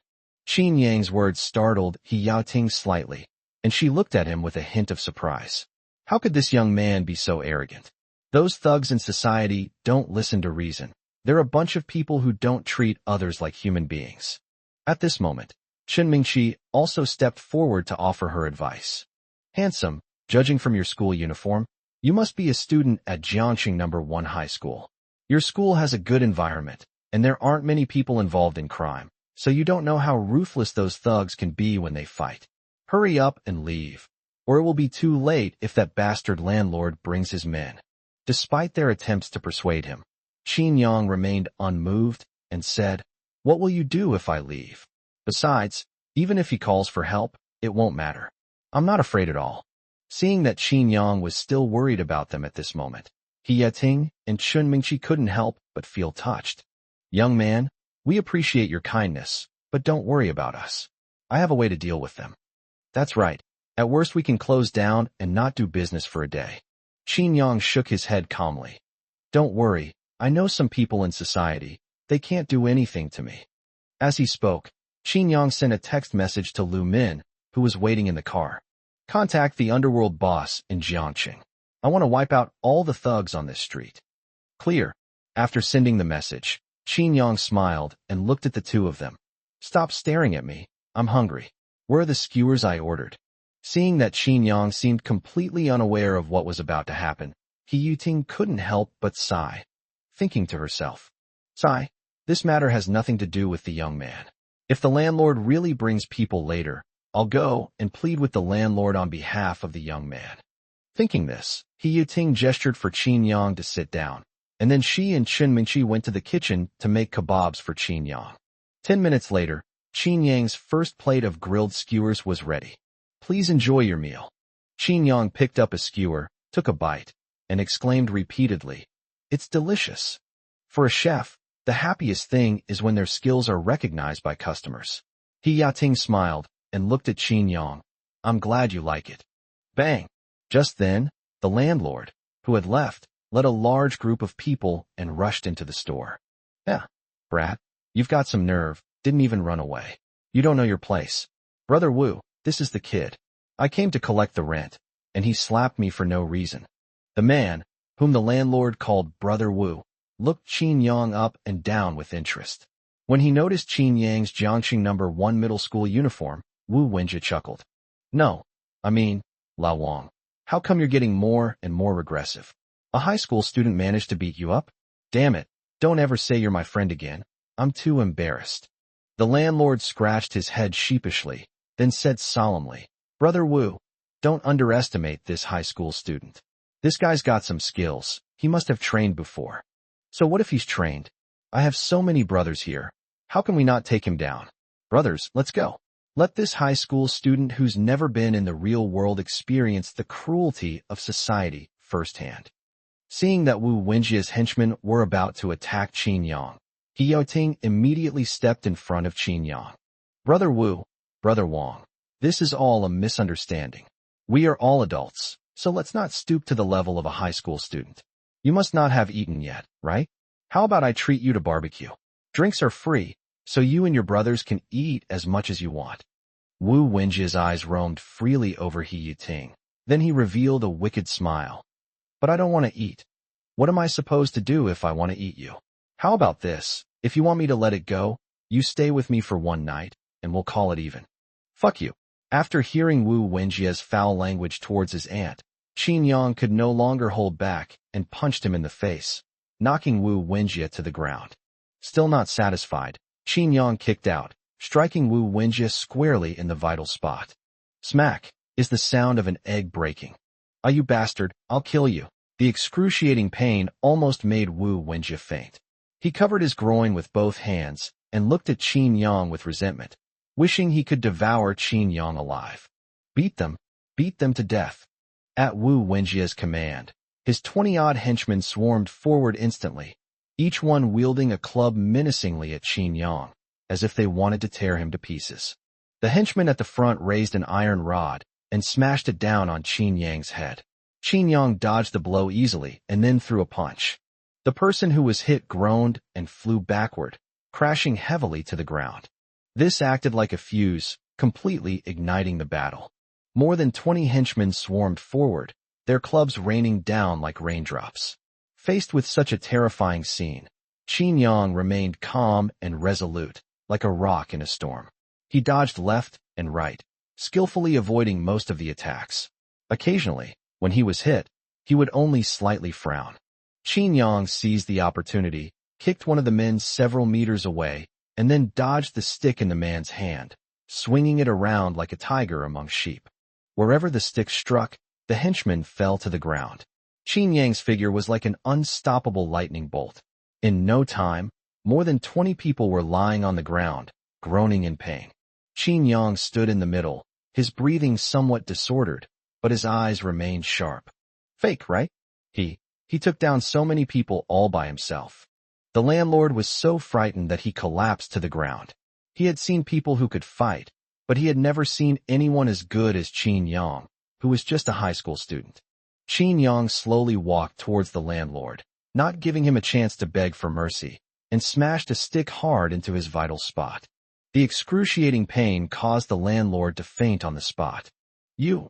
Qin Yang's words startled He Yiting slightly, and she looked at him with a hint of surprise. How could this young man be so arrogant? Those thugs in society don't listen to reason. They're a bunch of people who don't treat others like human beings. At this moment, Chen Mingqi also stepped forward to offer her advice. Handsome, judging from your school uniform, you must be a student at Jiangxing No. 1 High School. Your school has a good environment, and there aren't many people involved in crime, so you don't know how ruthless those thugs can be when they fight. Hurry up and leave, or it will be too late if that bastard landlord brings his men. Despite their attempts to persuade him, Qin Yang remained unmoved and said, What will you do if I leave? Besides, even if he calls for help, it won't matter. I'm not afraid at all. Seeing that Qin Yang was still worried about them at this moment, He Yiting and Chen Mingqi couldn't help but feel touched. Young man, we appreciate your kindness, but don't worry about us. I have a way to deal with them. That's right. At worst we can close down and not do business for a day. Qin Yang shook his head calmly. Don't worry, I know some people in society. They can't do anything to me. As he spoke, Qin Yang sent a text message to Lu Min, who was waiting in the car. Contact the underworld boss in Jiangxing. I want to wipe out all the thugs on this street. Clear. After sending the message, Qin Yang smiled and looked at the two of them. Stop staring at me. I'm hungry. Where are the skewers I ordered? Seeing that Qin Yang seemed completely unaware of what was about to happen, He Yiting couldn't help but sigh, thinking to herself, Sigh, this matter has nothing to do with the young man. If the landlord really brings people later, I'll go and plead with the landlord on behalf of the young man. Thinking this, He Yiting gestured for Qin Yang to sit down, and then she and Chen Mingqi went to the kitchen to make kebabs for Qin Yang. 10 minutes later, Qin Yang's first plate of grilled skewers was ready. Please enjoy your meal. Qin Yang picked up a skewer, took a bite, and exclaimed repeatedly, It's delicious. For a chef, the happiest thing is when their skills are recognized by customers. He Yiting smiled and looked at Qin Yang. I'm glad you like it. Bang! Just then, the landlord, who had left, led a large group of people and rushed into the store. Yeah, brat, you've got some nerve, didn't even run away. You don't know your place. Brother Wu, this is the kid. I came to collect the rent, and he slapped me for no reason. The man, whom the landlord called Brother Wu, looked Qin Yang up and down with interest. When he noticed Qin Yang's Jiangxing No. 1 middle school uniform, Wu Wenjie chuckled. No, I mean, Lao Wang, how come you're getting more and more regressive? A high school student managed to beat you up? Damn it, don't ever say you're my friend again. I'm too embarrassed. The landlord scratched his head sheepishly, then said solemnly, Brother Wu, don't underestimate this high school student. This guy's got some skills. He must have trained before. So what if he's trained? I have so many brothers here. How can we not take him down? Brothers, let's go. Let this high school student who's never been in the real world experience the cruelty of society firsthand. Seeing that Wu Wenjie's henchmen were about to attack Qin Yang, He Yaoting immediately stepped in front of Qin Yang. Brother Wu, Brother Wang, this is all a misunderstanding. We are all adults, so let's not stoop to the level of a high school student. You must not have eaten yet, right? How about I treat you to barbecue? Drinks are free, so you and your brothers can eat as much as you want. Wu Wenjie's eyes roamed freely over He Yaoting. Then he revealed a wicked smile. But I don't want to eat. What am I supposed to do if I want to eat you? How about this? If you want me to let it go, you stay with me for one night, and we'll call it even. Fuck you. After hearing Wu Wenjie's foul language towards his aunt, Qin Yang could no longer hold back and punched him in the face, knocking Wu Wenjie to the ground. Still not satisfied, Qin Yang kicked out, striking Wu Wenjie squarely in the vital spot. Smack is the sound of an egg breaking. Ah, you bastard, I'll kill you. The excruciating pain almost made Wu Wenjie faint. He covered his groin with both hands and looked at Qin Yang with resentment, wishing he could devour Qin Yang alive. Beat them to death. At Wu Wenjie's command, his 20-odd henchmen swarmed forward instantly, each one wielding a club menacingly at Qin Yang, as if they wanted to tear him to pieces. The henchman at the front raised an iron rod and smashed it down on Qin Yang's head. Qin Yang dodged the blow easily and then threw a punch. The person who was hit groaned and flew backward, crashing heavily to the ground. This acted like a fuse, completely igniting the battle. More than 20 henchmen swarmed forward, their clubs raining down like raindrops. Faced with such a terrifying scene, Qin Yang remained calm and resolute, like a rock in a storm. He dodged left and right, skillfully avoiding most of the attacks. Occasionally, when he was hit, he would only slightly frown. Qin Yang seized the opportunity, kicked one of the men several meters away, and then dodged the stick in the man's hand, swinging it around like a tiger among sheep. Wherever the stick struck, the henchman fell to the ground. Qin Yang's figure was like an unstoppable lightning bolt. In no time, more than 20 people were lying on the ground, groaning in pain. Qin Yang stood in the middle, his breathing somewhat disordered, but his eyes remained sharp. Fake, right? He took down so many people all by himself. The landlord was so frightened that he collapsed to the ground. He had seen people who could fight, but he had never seen anyone as good as Qin Yang, who was just a high school student. Qin Yang slowly walked towards the landlord, not giving him a chance to beg for mercy, and smashed a stick hard into his vital spot. The excruciating pain caused the landlord to faint on the spot. You,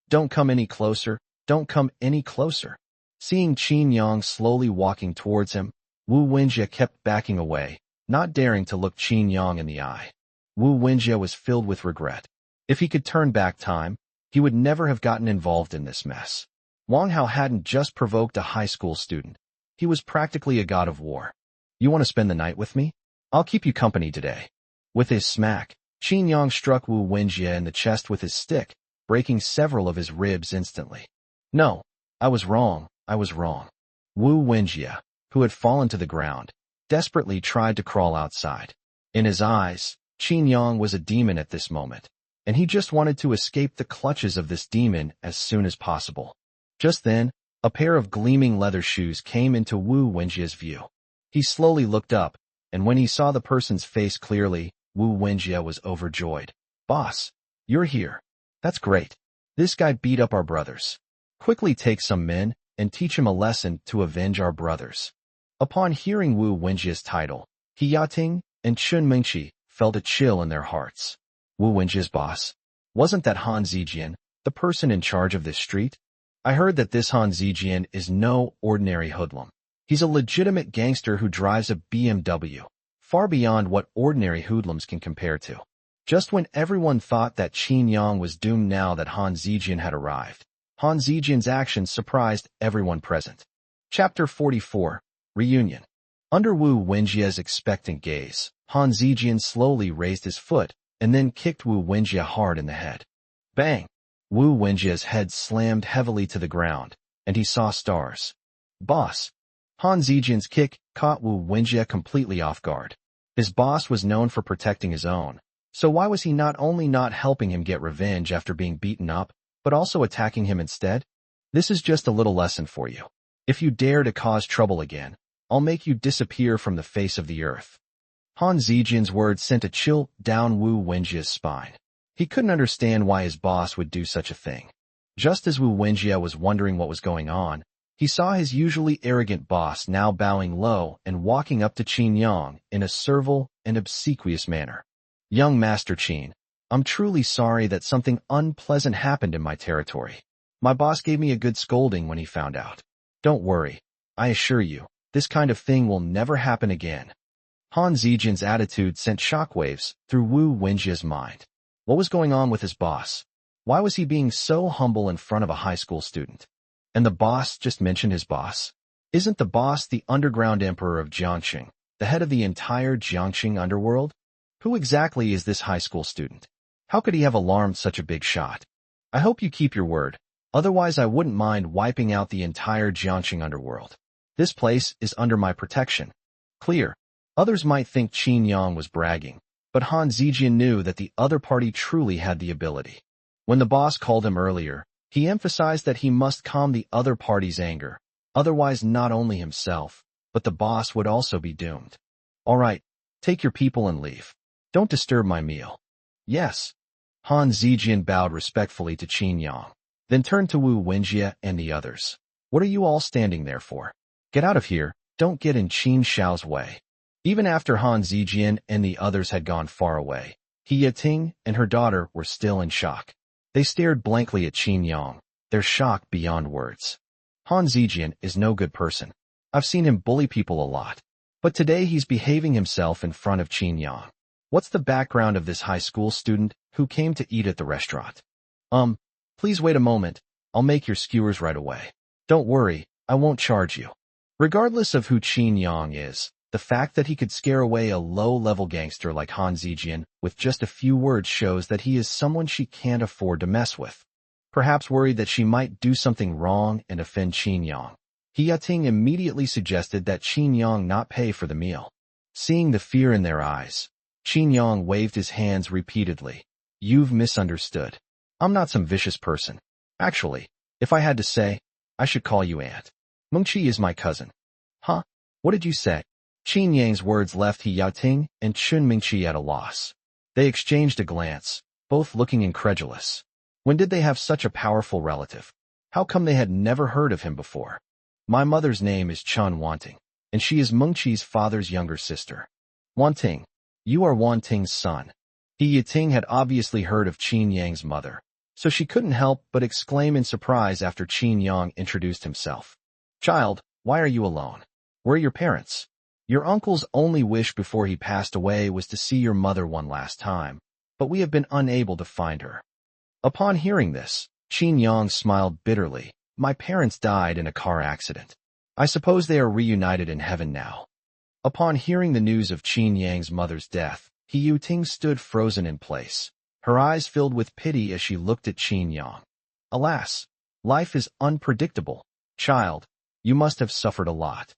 don't come any closer, don't come any closer. Seeing Qin Yang slowly walking towards him, Wu Wenjie kept backing away, not daring to look Qin Yang in the eye. Wu Wenjie was filled with regret. If he could turn back time, he would never have gotten involved in this mess. Wang Hao hadn't just provoked a high school student. He was practically a god of war. You want to spend the night with me? I'll keep you company today. With his smack, Qin Yang struck Wu Wenjie in the chest with his stick, breaking several of his ribs instantly. No, I was wrong. Wu Wenjie, who had fallen to the ground, desperately tried to crawl outside. In his eyes, Qin Yang was a demon at this moment, and he just wanted to escape the clutches of this demon as soon as possible. Just then, a pair of gleaming leather shoes came into Wu Wenjie's view. He slowly looked up, and when he saw the person's face clearly, Wu Wenjie was overjoyed. Boss, you're here. That's great. This guy beat up our brothers. Quickly take some men and teach him a lesson to avenge our brothers. Upon hearing Wu Wenjie's title, He Yaoting and Chun Mingqi felt a chill in their hearts. Wu Wenjie's boss. Wasn't that Han Zijian, the person in charge of this street? I heard that this Han Zijian is no ordinary hoodlum. He's a legitimate gangster who drives a BMW, far beyond what ordinary hoodlums can compare to. Just when everyone thought that Qin Yang was doomed now that Han Zijian had arrived, Han Zijian's actions surprised everyone present. Chapter 44, Reunion. Under Wu Wenjie's expectant gaze, Han Zijian slowly raised his foot and then kicked Wu Wenjie hard in the head. Bang! Wu Wenjie's head slammed heavily to the ground, and he saw stars. Boss. Han Zijian's kick caught Wu Wenjie completely off guard. His boss was known for protecting his own, so why was he not only not helping him get revenge after being beaten up, but also attacking him instead? This is just a little lesson for you. If you dare to cause trouble again, I'll make you disappear from the face of the earth. Han Zijian's words sent a chill down Wu Wenjie's spine. He couldn't understand why his boss would do such a thing. Just as Wu Wenjie was wondering what was going on, he saw his usually arrogant boss now bowing low and walking up to Qin Yang in a servile and obsequious manner. Young Master Qin, I'm truly sorry that something unpleasant happened in my territory. My boss gave me a good scolding when he found out. Don't worry, I assure you, this kind of thing will never happen again. Han Zijian's attitude sent shockwaves through Wu Wenjie's mind. What was going on with his boss? Why was he being so humble in front of a high school student? And the boss just mentioned his boss? Isn't the boss the underground emperor of Jiangxing, the head of the entire Jiangxing underworld? Who exactly is this high school student? How could he have alarmed such a big shot? I hope you keep your word, otherwise I wouldn't mind wiping out the entire Jiangxing underworld. This place is under my protection. Clear. Others might think Qin Yang was bragging, but Han Zijian knew that the other party truly had the ability. When the boss called him earlier, he emphasized that he must calm the other party's anger, otherwise not only himself, but the boss would also be doomed. All right, take your people and leave. Don't disturb my meal. Yes. Han Zijian bowed respectfully to Qin Yang, then turned to Wu Wenjie and the others. What are you all standing there for? Get out of here, don't get in Qin Shao's way. Even after Han Zijian and the others had gone far away, He Yating and her daughter were still in shock. They stared blankly at Qin Yang, their shock beyond words. Han Zijian is no good person. I've seen him bully people a lot. But today he's behaving himself in front of Qin Yang. What's the background of this high school student who came to eat at the restaurant? Please wait a moment. I'll make your skewers right away. Don't worry, I won't charge you. Regardless of who Qin Yang is, the fact that he could scare away a low-level gangster like Han Zijian with just a few words shows that he is someone she can't afford to mess with. Perhaps worried that she might do something wrong and offend Qin Yang, He Yating immediately suggested that Qin Yang not pay for the meal. Seeing the fear in their eyes, Qin Yang waved his hands repeatedly. You've misunderstood. I'm not some vicious person. Actually, if I had to say, I should call you Aunt. Mengqi is my cousin. Huh? What did you say? Qin Yang's words left He Yating and Chun Mingqi at a loss. They exchanged a glance, both looking incredulous. When did they have such a powerful relative? How come they had never heard of him before? My mother's name is Chun Wanting, and she is Mengqi's father's younger sister. Wanting, you are Wanting's son. He Yating had obviously heard of Qin Yang's mother, so she couldn't help but exclaim in surprise after Qin Yang introduced himself. Child, why are you alone? Where are your parents? Your uncle's only wish before he passed away was to see your mother one last time, but we have been unable to find her. Upon hearing this, Qin Yang smiled bitterly. My parents died in a car accident. I suppose they are reunited in heaven now. Upon hearing the news of Qin Yang's mother's death, He Yating stood frozen in place, her eyes filled with pity as she looked at Qin Yang. Alas, life is unpredictable. Child, you must have suffered a lot.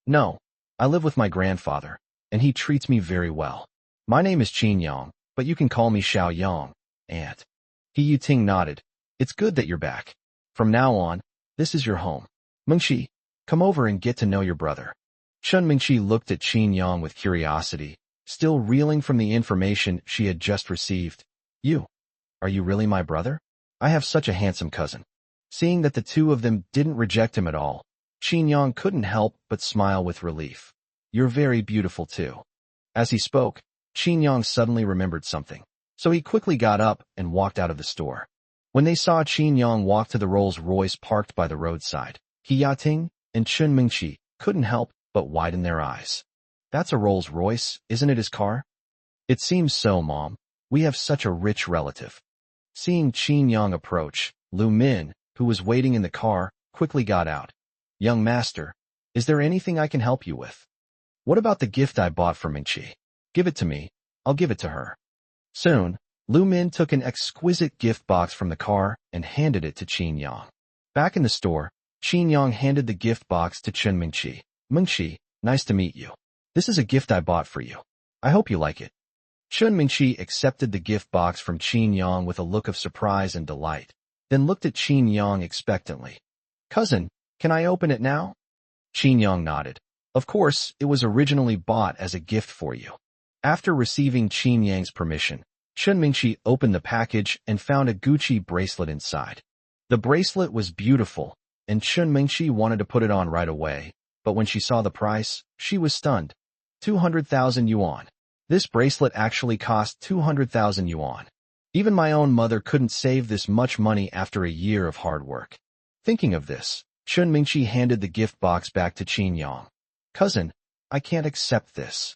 No, I live with my grandfather, and he treats me very well. My name is Qin Yang, but you can call me Xiao Yang, Aunt. He Yating nodded. It's good that you're back. From now on, this is your home. Mengqi, come over and get to know your brother. Chun Mingqi looked at Qin Yang with curiosity, still reeling from the information she had just received. Are you really my brother? I have such a handsome cousin. Seeing that the two of them didn't reject him at all, Qin Yang couldn't help but smile with relief. You're very beautiful too. As he spoke, Qin Yang suddenly remembered something. So he quickly got up and walked out of the store. When they saw Qin Yang walk to the Rolls-Royce parked by the roadside, He Yating and Chun Mingqi couldn't help but widen their eyes. That's a Rolls-Royce, isn't it his car? It seems so, Mom. We have such a rich relative. Seeing Qin Yang approach, Lu Min, who was waiting in the car, quickly got out. Young master, is there anything I can help you with? What about the gift I bought for Mingqi? Give it to me. I'll give it to her. Soon, Lu Min took an exquisite gift box from the car and handed it to Qin Yang. Back in the store, Qin Yang handed the gift box to Chun Mingqi. Mingqi, nice to meet you. This is a gift I bought for you. I hope you like it. Chun Mingqi accepted the gift box from Qin Yang with a look of surprise and delight, then looked at Qin Yang expectantly. Cousin, can I open it now? Qin Yang nodded. Of course, it was originally bought as a gift for you. After receiving Qin Yang's permission, Chun Mingqi opened the package and found a Gucci bracelet inside. The bracelet was beautiful, and Chun Mingqi wanted to put it on right away, but when she saw the price, she was stunned. 200,000 yuan. This bracelet actually cost 200,000 yuan. Even my own mother couldn't save this much money after a year of hard work. Thinking of this, Chun Mingqi handed the gift box back to Qin Yang. Cousin, I can't accept this.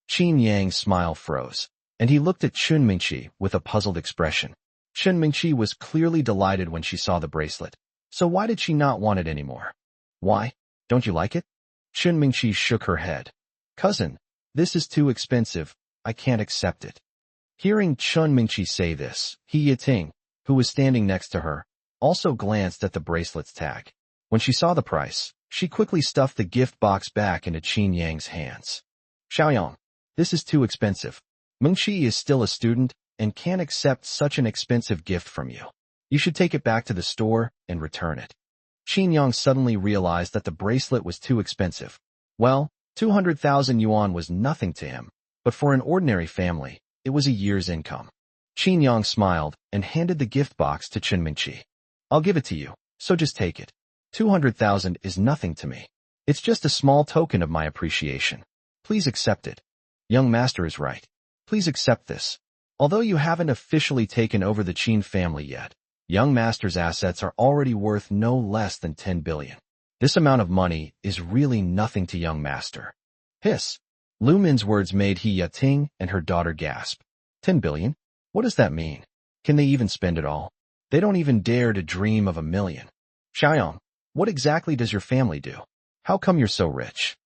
Qin Yang's smile froze, and he looked at Chun Mingqi with a puzzled expression. Chun Mingqi was clearly delighted when she saw the bracelet. So why did she not want it anymore? Why? Don't you like it? Chun Mingqi shook her head. Cousin, this is too expensive. I can't accept it. Hearing Chun Mingqi say this, He Yating, who was standing next to her, also glanced at the bracelet's tag. When she saw the price, she quickly stuffed the gift box back into Qin Yang's hands. Xiaoyang, this is too expensive. Mingqi is still a student and can't accept such an expensive gift from you. You should take it back to the store and return it. Qin Yang suddenly realized that the bracelet was too expensive. Well, 200,000 yuan was nothing to him, but for an ordinary family, it was a year's income. Qin Yang smiled and handed the gift box to Chun Mingqi. I'll give it to you, so just take it. 200,000 is nothing to me. It's just a small token of my appreciation. Please accept it. Young master is right. Please accept this. Although you haven't officially taken over the Qin family yet, young master's assets are already worth no less than 10 billion. This amount of money is really nothing to young master. Hiss. Lu Min's words made He Yating and her daughter gasp. 10 billion? What does that mean? Can they even spend it all? They don't even dare to dream of 1 million. Xiaoyang, what exactly does your family do? How come you're so rich?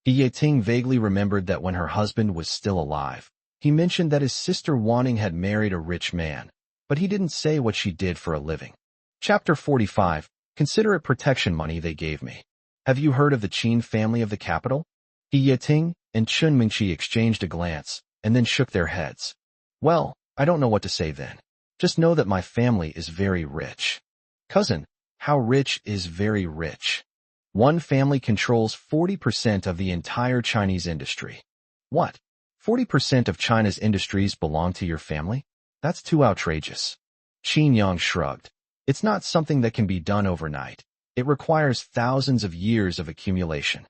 He Yating vaguely remembered that when her husband was still alive, he mentioned that his sister Wanning had married a rich man, but he didn't say what she did for a living. Chapter 45. Consider it protection money they gave me. Have you heard of the Qin family of the capital? He Yating and Chun Mingqi exchanged a glance, and then shook their heads. Well, I don't know what to say then. Just know that my family is very rich. Cousin, how rich is very rich? One family controls 40% of the entire Chinese industry. What? 40% of China's industries belong to your family? That's too outrageous. Qin Yang shrugged. It's not something that can be done overnight. It requires thousands of years of accumulation.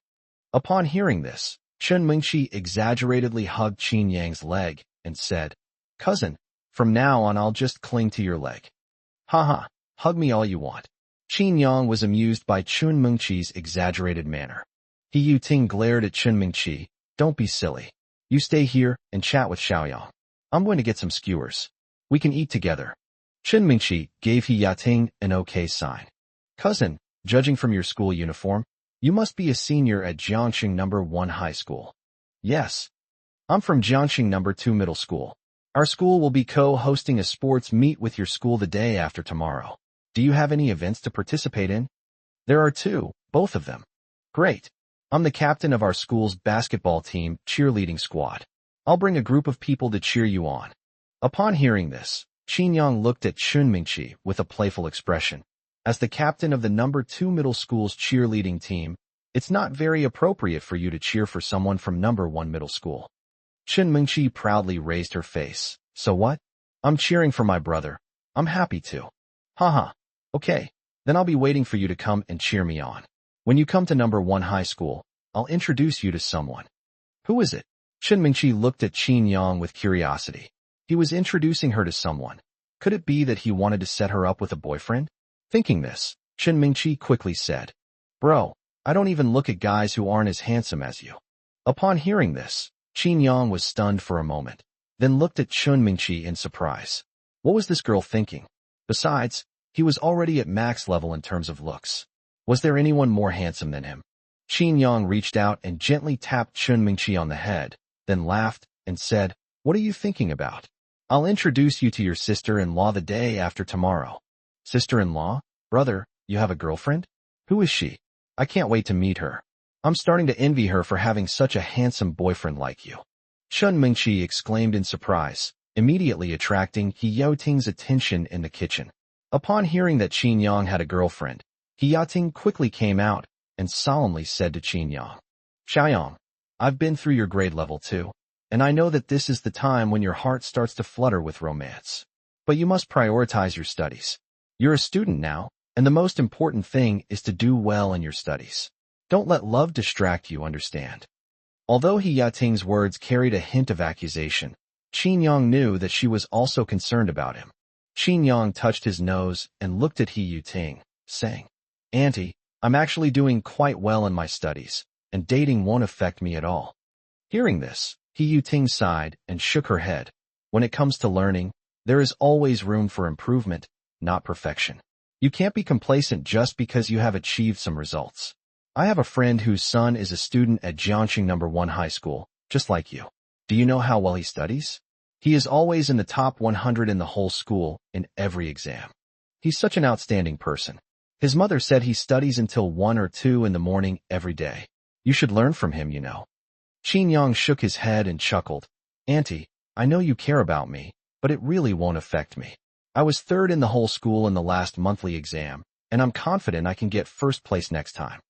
Upon hearing this, Chun Mingqi exaggeratedly hugged Qin Yang's leg and said, Cousin, from now on I'll just cling to your leg. Haha, hug me all you want. Qin Yang was amused by Chun Mingqi's exaggerated manner. He Yating glared at Chun Mingqi. Don't be silly. You stay here and chat with Xiaoyang. I'm going to get some skewers. We can eat together. Chun Mingqi gave He Yating an okay sign. Cousin, judging from your school uniform, you must be a senior at Jiangxing No. 1 High School. Yes. I'm from Jiangxing No. 2 Middle School. Our school will be co-hosting a sports meet with your school the day after tomorrow. Do you have any events to participate in? There are 2, both of them. Great. I'm the captain of our school's basketball team cheerleading squad. I'll bring a group of people to cheer you on. Upon hearing this, Qin Yang looked at Chun Mingqi with a playful expression. As the captain of the No. 2 Middle School's cheerleading team, it's not very appropriate for you to cheer for someone from No. 1 Middle School. Chun Mingqi proudly raised her face. So what? I'm cheering for my brother. I'm happy to. Haha. Okay, then I'll be waiting for you to come and cheer me on. When you come to No. 1 High School, I'll introduce you to someone. Who is it? Chun Mingqi looked at Qin Yang with curiosity. He was introducing her to someone. Could it be that he wanted to set her up with a boyfriend? Thinking this, Chen Mingqi quickly said, "Bro, I don't even look at guys who aren't as handsome as you." Upon hearing this, Qin Yang was stunned for a moment, then looked at Chen Mingqi in surprise. What was this girl thinking? Besides, he was already at max level in terms of looks. Was there anyone more handsome than him? Qin Yang reached out and gently tapped Chen Mingqi on the head, then laughed and said, "What are you thinking about? I'll introduce you to your sister-in-law the day after tomorrow." Sister-in-law? Brother, you have a girlfriend? Who is she? I can't wait to meet her. I'm starting to envy her for having such a handsome boyfriend like you. Chen Mingqi exclaimed in surprise, immediately attracting He Yaoting's attention in the kitchen. Upon hearing that Qin Yang had a girlfriend, He Yaoting quickly came out and solemnly said to Qin Yang, "Xiaoyang, I've been through your grade level too, and I know that this is the time when your heart starts to flutter with romance. But you must prioritize your studies. You're a student now, and the most important thing is to do well in your studies. Don't let love distract you, understand?" Although He Yating's words carried a hint of accusation, Qin Yang knew that she was also concerned about him. Qin Yang touched his nose and looked at He Yating, saying, "Auntie, I'm actually doing quite well in my studies, and dating won't affect me at all." Hearing this, He Yating sighed and shook her head. When it comes to learning, there is always room for improvement, not perfection. You can't be complacent just because you have achieved some results. I have a friend whose son is a student at Jiangxing No. 1 High School, just like you. Do you know how well he studies? He is always in the top 100 in the whole school in every exam. He's such an outstanding person. His mother said he studies until 1 or 2 in the morning every day. You should learn from him, you know. Qin Yang shook his head and chuckled. "Auntie, I know you care about me, but it really won't affect me. I was 3rd in the whole school in the last monthly exam, and I'm confident I can get 1st place next time."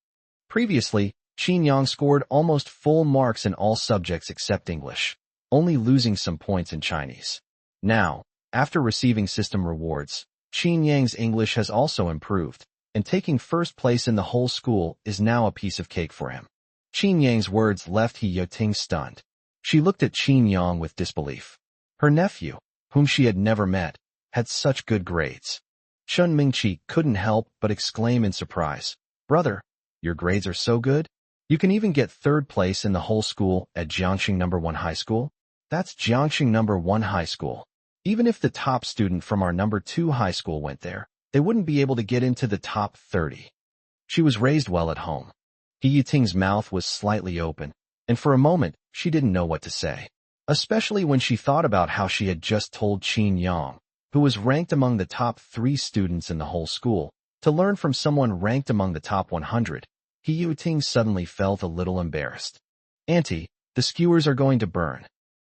Previously, Qin Yang scored almost full marks in all subjects except English, only losing some points in Chinese. Now, after receiving system rewards, Qin Yang's English has also improved, and taking 1st place in the whole school is now a piece of cake for him. Qin Yang's words left He Yating stunned. She looked at Qin Yang with disbelief. Her nephew, whom she had never met, had such good grades. Chen Mingqi couldn't help but exclaim in surprise, "Brother, your grades are so good? You can even get 3rd place in the whole school at Jiangxing No. 1 High School? That's Jiangxing No. 1 High School. Even if the top student from our No. 2 high school went there, they wouldn't be able to get into the top 30. She was raised well at home." He Yating's mouth was slightly open, and for a moment, she didn't know what to say, especially when she thought about how she had just told Qin Yang, who was ranked among the top 3 students in the whole school, to learn from someone ranked among the top 100. He Yating suddenly felt a little embarrassed. "Auntie, the skewers are going to burn."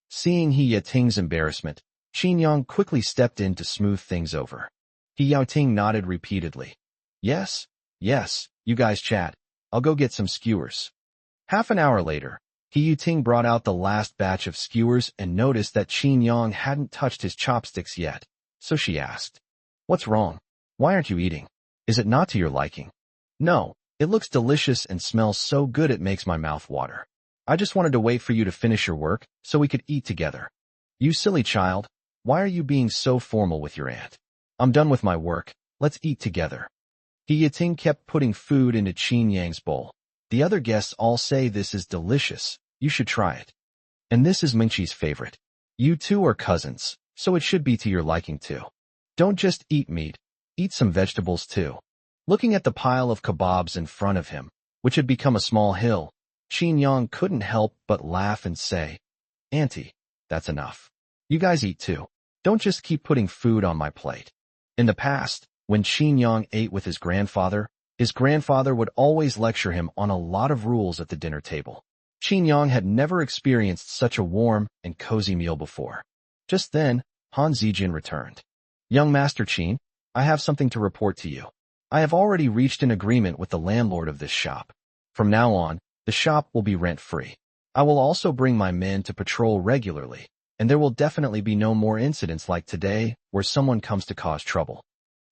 Seeing He Yating's embarrassment, Qin Yang quickly stepped in to smooth things over. He Yating nodded repeatedly. Yes, you guys chat. I'll go get some skewers." Half an hour later, He Yating brought out the last batch of skewers and noticed that Qin Yang hadn't touched his chopsticks yet, so she asked, "What's wrong? Why aren't you eating? Is it not to your liking?" "No, it looks delicious and smells so good it makes my mouth water. I just wanted to wait for you to finish your work so we could eat together." "You silly child, why are you being so formal with your aunt? I'm done with my work, let's eat together." He Yating kept putting food into Qin Yang's bowl. "The other guests all say this is delicious, you should try it. And this is Mingqi's favorite. You two are cousins, so it should be to your liking too. Don't just eat meat, eat some vegetables too." Looking at the pile of kebabs in front of him, which had become a small hill, Qin Yang couldn't help but laugh and say, "Auntie, that's enough. You guys eat too. Don't just keep putting food on my plate." In the past, when Qin Yang ate with his grandfather would always lecture him on a lot of rules at the dinner table. Qin Yang had never experienced such a warm and cozy meal before. Just then, Han Zijian returned. "Young Master Qin, I have something to report to you. I have already reached an agreement with the landlord of this shop. From now on, the shop will be rent-free. I will also bring my men to patrol regularly, and there will definitely be no more incidents like today where someone comes to cause trouble."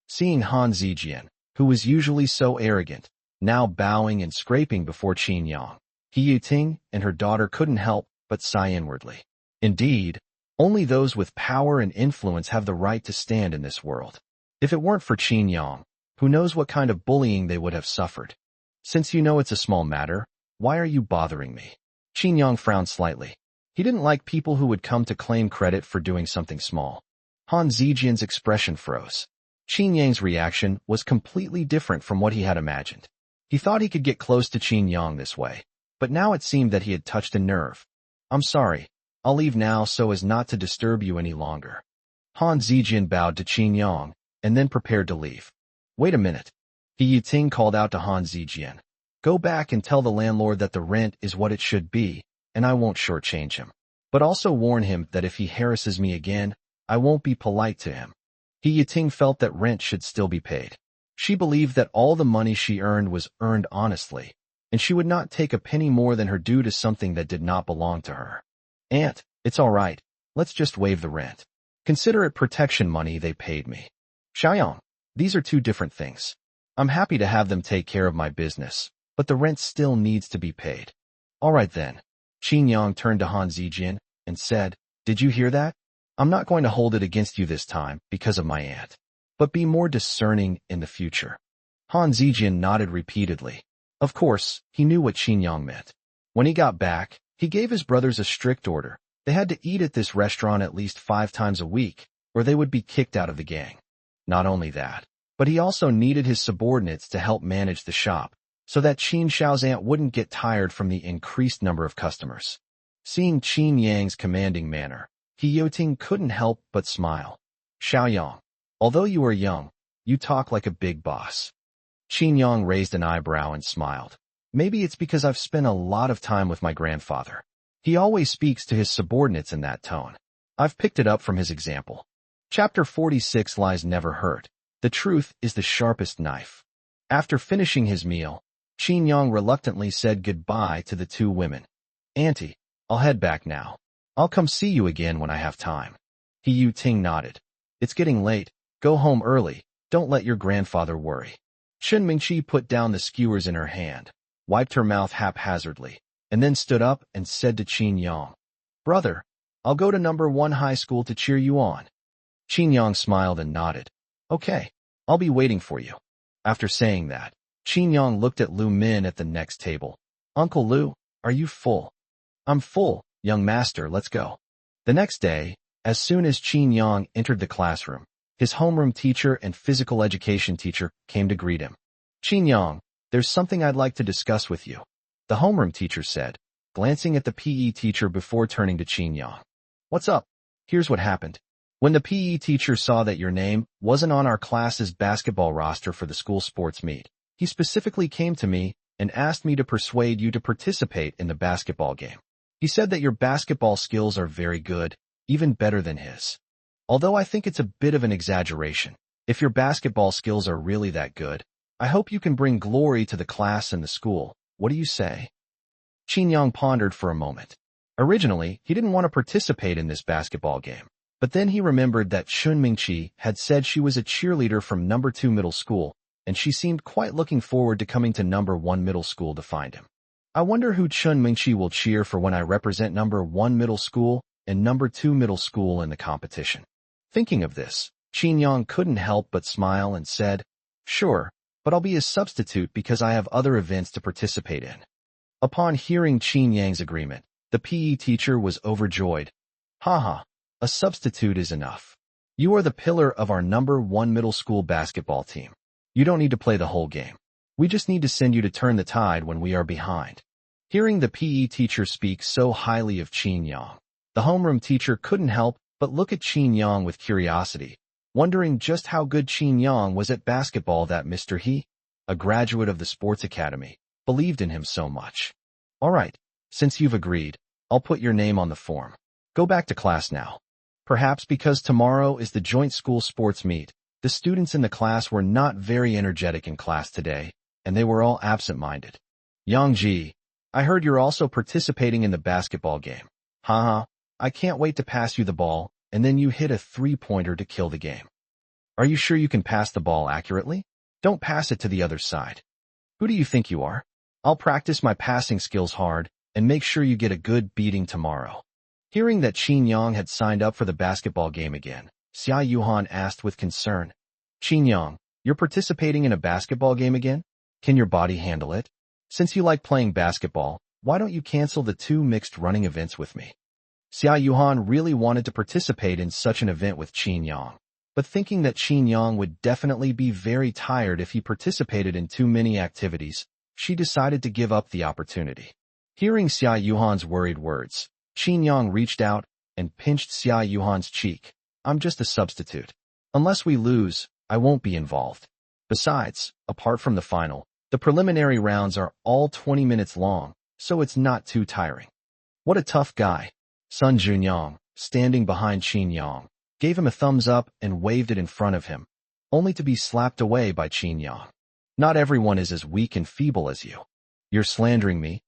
Seeing Han Zijian, who was usually so arrogant, now bowing and scraping before Qin Yang, He Yating and her daughter couldn't help but sigh inwardly. Indeed, Only those with power and influence have the right to stand in this world. If it weren't for Qin Yang, who knows what kind of bullying they would have suffered. Since you know it's a small matter, why are you bothering me? Qin Yang frowned slightly. He didn't like people who would come to claim credit for doing something small. Han Zijian's expression froze. Qin Yang's reaction was completely different from what he had imagined. He thought he could get close to Qin Yang this way, but now it seemed that he had touched a nerve. I'm sorry. I'll leave now so as not to disturb you any longer. Han Zijian bowed to Qin Yang and then prepared to leave. Wait a minute. He Yiting called out to Han Zijian. Go back and tell the landlord that the rent is what it should be, and I won't shortchange him. But also warn him that if he harasses me again, I won't be polite to him. He Yiting felt that rent should still be paid. She believed that all the money she earned was earned honestly, and she would not take a penny more than her due to something that did not belong to her. Aunt, it's all right. Let's just waive the rent. Consider it protection money they paid me. Xiaoyang, these are two different things. I'm happy to have them take care of my business, but the rent still needs to be paid. All right then. Qin Yang turned to Han Zijian and said, Did you hear that? I'm not going to hold it against you this time because of my aunt. But be more discerning in the future. Han Zijian nodded repeatedly. Of course, he knew what Qin Yang meant. When he got back, he gave his brothers a strict order. They had to eat at this restaurant at least 5 times a week, or they would be kicked out of the gang. Not only that, but he also needed his subordinates to help manage the shop, so that Qin Xiao's aunt wouldn't get tired from the increased number of customers. Seeing Qin Yang's commanding manner, He Yiting couldn't help but smile. Xiaoyang, although you are young, you talk like a big boss. Qin Yang raised an eyebrow and smiled. Maybe it's because I've spent a lot of time with my grandfather. He always speaks to his subordinates in that tone. I've picked it up from his example. Chapter 46 Lies never hurt. The truth is the sharpest knife. After finishing his meal, Qin Yang reluctantly said goodbye to the two women. Auntie, I'll head back now. I'll come see you again when I have time. He Yiting nodded. It's getting late. Go home early. Don't let your grandfather worry. Shen Mingqi put down the skewers in her hand, wiped her mouth haphazardly, and then stood up and said to Qin Yang, Brother, I'll go to number 1 high school to cheer you on. Qin Yang smiled and nodded. Okay, I'll be waiting for you. After saying that, Qin Yang looked at Lu Min at the next table. Uncle Lu, are you full? I'm full, young master, let's go. The next day, as soon as Qin Yang entered the classroom, his homeroom teacher and physical education teacher came to greet him. Qin Yang, there's something I'd like to discuss with you, the homeroom teacher said, glancing at the PE teacher before turning to Qin Yang. What's up? Here's what happened. When the PE teacher saw that your name wasn't on our class's basketball roster for the school sports meet, he specifically came to me and asked me to persuade you to participate in the basketball game. He said that your basketball skills are very good, even better than his. Although I think it's a bit of an exaggeration, if your basketball skills are really that good, I hope you can bring glory to the class and the school. What do you say? Qin Yang pondered for a moment. Originally, he didn't want to participate in this basketball game, but then he remembered that Shun Mingqi had said she was a cheerleader from number 2 middle school, and she seemed quite looking forward to coming to number 1 middle school to find him. I wonder who Shun Mingqi will cheer for when I represent number 1 middle school and number 2 middle school in the competition. Thinking of this, Qin Yang couldn't help but smile and said, Sure, but I'll be a substitute because I have other events to participate in. Upon hearing Qin Yang's agreement, the PE teacher was overjoyed. Haha, a substitute is enough. You are the pillar of our number 1 middle school basketball team. You don't need to play the whole game. We just need to send you to turn the tide when we are behind. Hearing the PE teacher speak so highly of Qin Yang, the homeroom teacher couldn't help but look at Qin Yang with curiosity, wondering just how good Qin Yang was at basketball that Mr. He, a graduate of the sports academy, believed in him so much. All right, since you've agreed, I'll put your name on the form. Go back to class now. Perhaps because tomorrow is the joint school sports meet, the students in the class were not very energetic in class today, and they were all absent-minded. Yang Ji, I heard you're also participating in the basketball game. Haha. I can't wait to pass you the ball, and then you hit a 3-pointer to kill the game. Are you sure you can pass the ball accurately? Don't pass it to the other side. Who do you think you are? I'll practice my passing skills hard, and make sure you get a good beating tomorrow. Hearing that Qin Yang had signed up for the basketball game again, Xia Yuhan asked with concern, Qin Yang, you're participating in a basketball game again? Can your body handle it? Since you like playing basketball, why don't you cancel the 2 mixed running events with me? Xia Yuhan really wanted to participate in such an event with Qin Yang, but thinking that Qin Yang would definitely be very tired if he participated in too many activities, she decided to give up the opportunity. Hearing Xia Yuhan's worried words, Qin Yang reached out and pinched Xia Yuhan's cheek. I'm just a substitute. Unless we lose, I won't be involved. Besides, apart from the final, the preliminary rounds are all 20 minutes long, so it's not too tiring. What a tough guy. Sun Junyang, standing behind Qin Yang, gave him a thumbs up and waved it in front of him, only to be slapped away by Qin Yang. Not everyone is as weak and feeble as you. You're slandering me,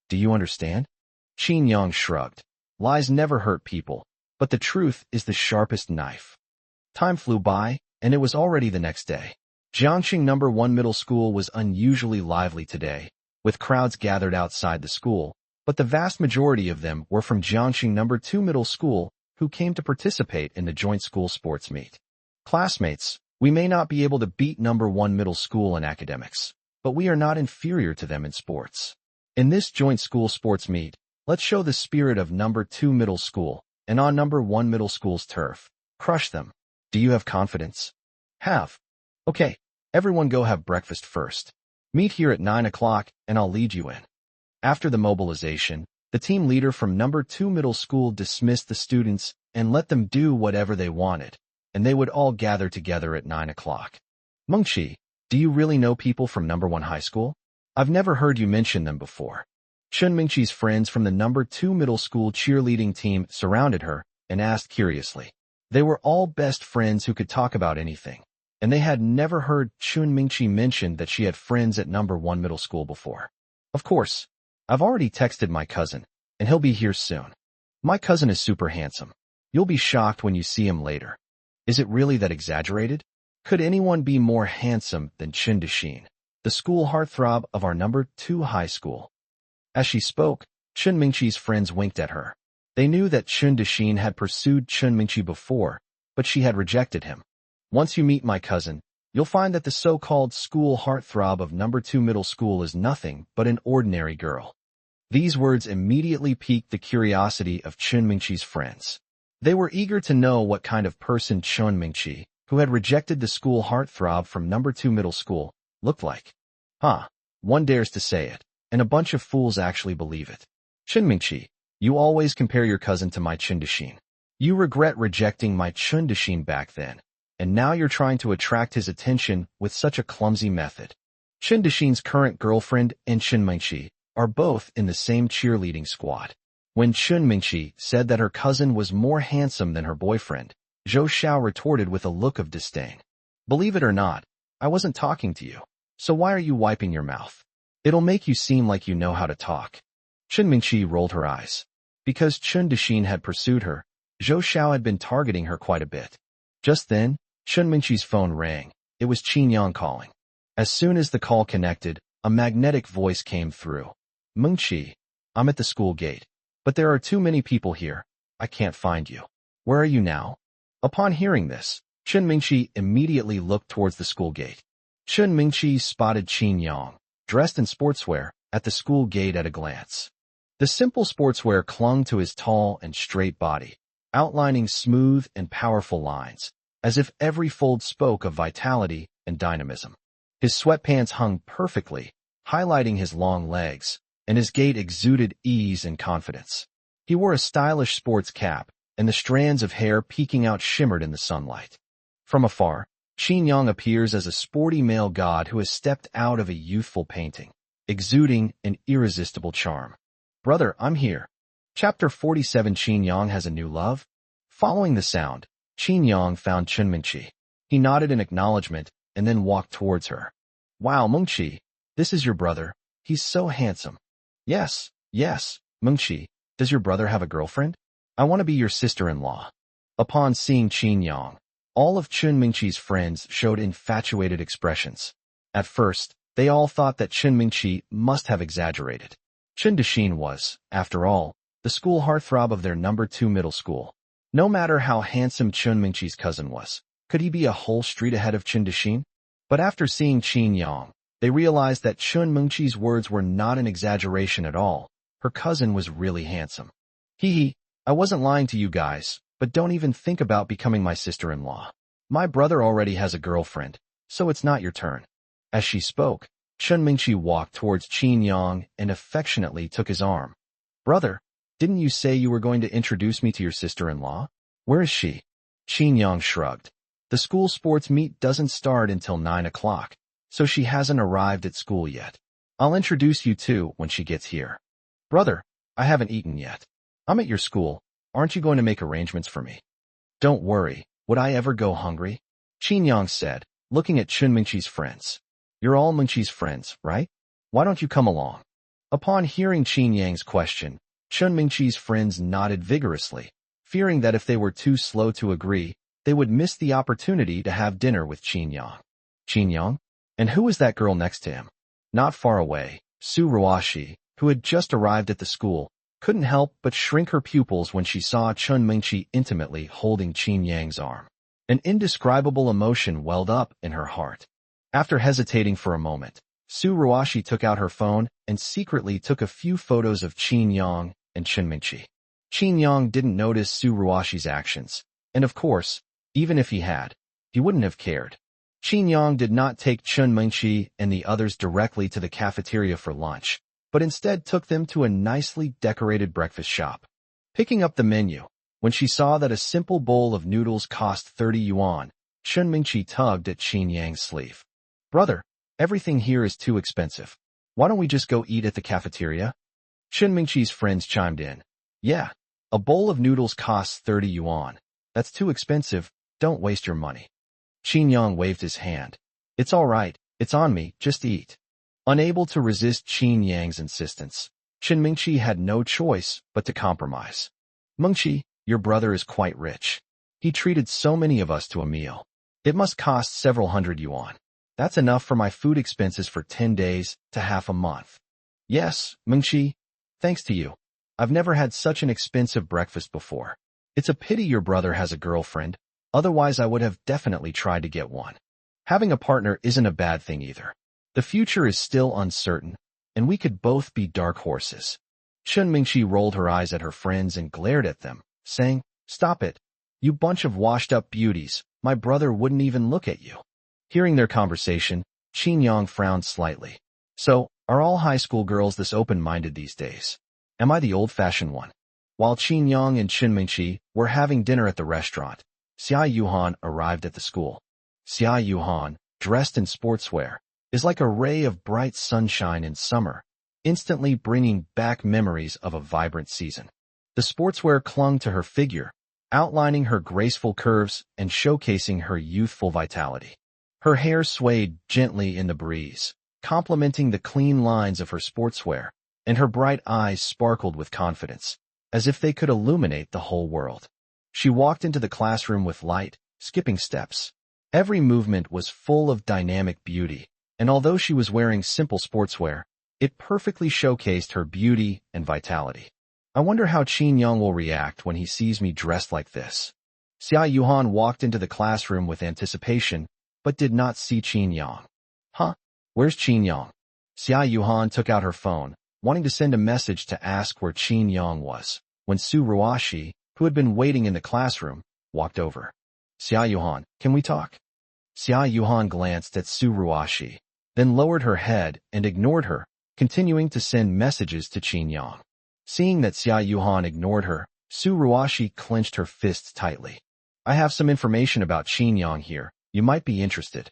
do you understand? Qin Yang shrugged. Lies never hurt people, but the truth is the sharpest knife. Time flew by, and it was already the next day. Jiangxing No. 1 Middle School was unusually lively today, with crowds gathered outside the school, but the vast majority of them were from Jiangxing No. 2 Middle School, who came to participate in the joint school sports meet. Classmates, we may not be able to beat No. 1 Middle School in academics, but we are not inferior to them in sports. In this joint school sports meet, let's show the spirit of No. 2 Middle School, and on No. 1 Middle School's turf, crush them. Do you have confidence? Have. Okay, everyone go have breakfast first. Meet here at 9 o'clock, and I'll lead you in. After the mobilization, the team leader from No. 2 Middle School dismissed the students and let them do whatever they wanted, and they would all gather together at 9 o'clock. Mengqi, do you really know people from No. 1 High School? I've never heard you mention them before. Chun Mingqi's friends from the No. 2 Middle School cheerleading team surrounded her and asked curiously. They were all best friends who could talk about anything, and they had never heard Chun Mingqi mention that she had friends at No. 1 Middle School before. Of course, I've already texted my cousin, and he'll be here soon. My cousin is super handsome. You'll be shocked when you see him later. Is it really that exaggerated? Could anyone be more handsome than Chun Dexin, the school heartthrob of our No. 2 high school? As she spoke, Chun Mingqi's friends winked at her. They knew that Chun Dexin had pursued Chun Mingqi before, but she had rejected him. Once you meet my cousin, you'll find that the so-called school heartthrob of No. 2 Middle School is nothing but an ordinary girl. These words immediately piqued the curiosity of Chun Mingqi's friends. They were eager to know what kind of person Chun Mingqi, who had rejected the school heartthrob from No. 2 Middle School, looked like. One dares to say it, and a bunch of fools actually believe it. Chun Mingqi, you always compare your cousin to my Chun Dexin. You regret rejecting my Chun Dexin back then, and now you're trying to attract his attention with such a clumsy method. Chun Dexin's current girlfriend and Chun Mingqi are both in the same cheerleading squad. When Chun Mingqi said that her cousin was more handsome than her boyfriend, Zhou Xiao retorted with a look of disdain. Believe it or not, I wasn't talking to you, so why are you wiping your mouth? It'll make you seem like you know how to talk. Chun Mingqi rolled her eyes. Because Chun Dexin had pursued her, Zhou Xiao had been targeting her quite a bit. Just then, Chun Mingqi's phone rang. It was Qin Yang calling. As soon as the call connected, a magnetic voice came through. Mengqi, I'm at the school gate, but there are too many people here. I can't find you. Where are you now? Upon hearing this, Chun Mingqi immediately looked towards the school gate. Chun Mingqi spotted Qin Yang, dressed in sportswear, at the school gate at a glance. The simple sportswear clung to his tall and straight body, outlining smooth and powerful lines, as if every fold spoke of vitality and dynamism. His sweatpants hung perfectly, highlighting his long legs, and his gait exuded ease and confidence. He wore a stylish sports cap, and the strands of hair peeking out shimmered in the sunlight. From afar, Qin Yang appears as a sporty male god who has stepped out of a youthful painting, exuding an irresistible charm. Brother, I'm here. Chapter 47. Qin Yang has a new love? Following the sound, Qin Yang found Chun Mingqi. He nodded in acknowledgement and then walked towards her. Wow, Mengqi, this is your brother. He's so handsome. Yes, Mengqi, does your brother have a girlfriend? I want to be your sister-in-law. Upon seeing Qin Yang, all of Chun Mingqi's friends showed infatuated expressions. At first, they all thought that Chun Mingqi must have exaggerated. Chun Dexin was, after all, the school heartthrob of their number 2 middle school. No matter how handsome Chun Mingqi's cousin was, could he be a whole street ahead of Chun Dixin? But after seeing Qin Yang, they realized that Chun Mingqi's words were not an exaggeration at all. Her cousin was really handsome. Hee, I wasn't lying to you guys, but don't even think about becoming my sister-in-law. My brother already has a girlfriend, so it's not your turn. As she spoke, Chun Mingqi walked towards Qin Yang and affectionately took his arm. Brother, didn't you say you were going to introduce me to your sister-in-law? Where is she? Qin Yang shrugged. The school sports meet doesn't start until 9 o'clock, so she hasn't arrived at school yet. I'll introduce you two when she gets here. Brother, I haven't eaten yet. I'm at your school. Aren't you going to make arrangements for me? Don't worry. Would I ever go hungry? Qin Yang said, looking at Chun Mingqi's friends. You're all Mingqi's friends, right? Why don't you come along? Upon hearing Qin Yang's question, Chun Mingqi's friends nodded vigorously, fearing that if they were too slow to agree, they would miss the opportunity to have dinner with Qin Yang. Qin Yang? And who was that girl next to him? Not far away, Su Ruashi, who had just arrived at the school, couldn't help but shrink her pupils when she saw Chun Mingqi intimately holding Qin Yang's arm. An indescribable emotion welled up in her heart. After hesitating for a moment, Su Ruashi took out her phone and secretly took a few photos of Qin Yang and Chun Mingqi. Qin Yang didn't notice Su Ruashi's actions, and of course, even if he had, he wouldn't have cared. Qin Yang did not take Chun Mingqi and the others directly to the cafeteria for lunch, but instead took them to a nicely decorated breakfast shop. Picking up the menu, when she saw that a simple bowl of noodles cost 30 yuan, Chun Mingqi tugged at Qin Yang's sleeve. Brother, everything here is too expensive. Why don't we just go eat at the cafeteria? Chun Mingqi's friends chimed in. Yeah, a bowl of noodles costs 30 yuan. That's too expensive, don't waste your money. Qin Yang waved his hand. It's all right, it's on me, just eat. Unable to resist Qin Yang's insistence, Chun Mingqi had no choice but to compromise. Mingqi, your brother is quite rich. He treated so many of us to a meal. It must cost several hundred yuan. That's enough for my food expenses for 10 days to half a month. Yes, Mingqi, thanks to you. I've never had such an expensive breakfast before. It's a pity your brother has a girlfriend, otherwise I would have definitely tried to get one. Having a partner isn't a bad thing either. The future is still uncertain, and we could both be dark horses. Chun Mingqi rolled her eyes at her friends and glared at them, saying, Stop it. You bunch of washed-up beauties, my brother wouldn't even look at you. Hearing their conversation, Qin Yang frowned slightly. So, are all high school girls this open-minded these days? Am I the old-fashioned one? While Qin Yang and Chun Mingqi were having dinner at the restaurant, Xia Yuhan arrived at the school. Xia Yuhan, dressed in sportswear, is like a ray of bright sunshine in summer, instantly bringing back memories of a vibrant season. The sportswear clung to her figure, outlining her graceful curves and showcasing her youthful vitality. Her hair swayed gently in the breeze, complementing the clean lines of her sportswear, and her bright eyes sparkled with confidence, as if they could illuminate the whole world. She walked into the classroom with light, skipping steps. Every movement was full of dynamic beauty, and although she was wearing simple sportswear, it perfectly showcased her beauty and vitality. I wonder how Qin Yang will react when he sees me dressed like this. Xia Yuhan walked into the classroom with anticipation, but did not see Qin Yang. Huh? Where's Qin Yang? Xia Yuhan took out her phone, wanting to send a message to ask where Qin Yang was, when Su Ruashi, who had been waiting in the classroom, walked over. Xia Yuhan, can we talk? Xia Yuhan glanced at Su Ruashi, then lowered her head and ignored her, continuing to send messages to Qin Yang. Seeing that Xia Yuhan ignored her, Su Ruashi clenched her fists tightly. I have some information about Qin Yang here. You might be interested.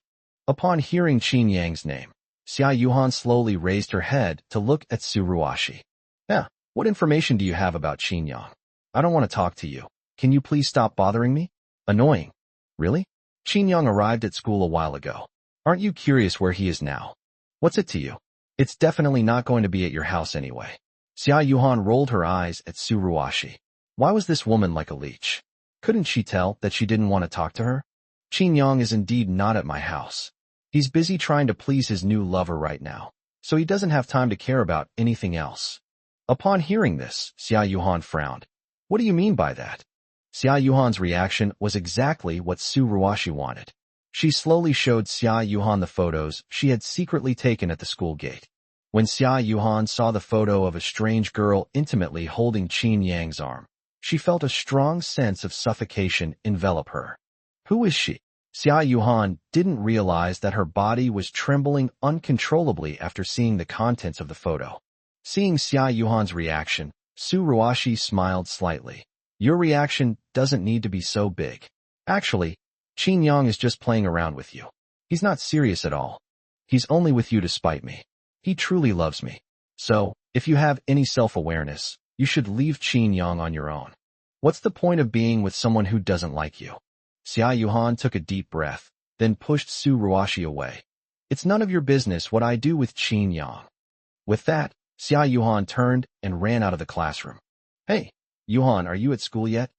Upon hearing Qin Yang's name, Xia Yuhan slowly raised her head to look at Su Ruashi. Yeah, what information do you have about Qin Yang? I don't want to talk to you. Can you please stop bothering me? Annoying. Really? Qin Yang arrived at school a while ago. Aren't you curious where he is now? What's it to you? It's definitely not going to be at your house anyway. Xia Yuhan rolled her eyes at Su Ruashi. Why was this woman like a leech? Couldn't she tell that she didn't want to talk to her? Qin Yang is indeed not at my house. He's busy trying to please his new lover right now, so he doesn't have time to care about anything else. Upon hearing this, Xia Yuhan frowned. What do you mean by that? Xia Yuhan's reaction was exactly what Su Ruashi wanted. She slowly showed Xia Yuhan the photos she had secretly taken at the school gate. When Xia Yuhan saw the photo of a strange girl intimately holding Qin Yang's arm, she felt a strong sense of suffocation envelop her. Who is she? Xia Yuhan didn't realize that her body was trembling uncontrollably after seeing the contents of the photo. Seeing Xia Yuhan's reaction, Su Ruashi smiled slightly. Your reaction doesn't need to be so big. Actually, Qin Yang is just playing around with you. He's not serious at all. He's only with you to spite me. He truly loves me. So, if you have any self-awareness, you should leave Qin Yang on your own. What's the point of being with someone who doesn't like you? Xia Yuhan took a deep breath, then pushed Su Ruashi away. It's none of your business what I do with Qin Yang. With that, Xia Yuhan turned and ran out of the classroom. Hey, Yuhan, are you at school yet?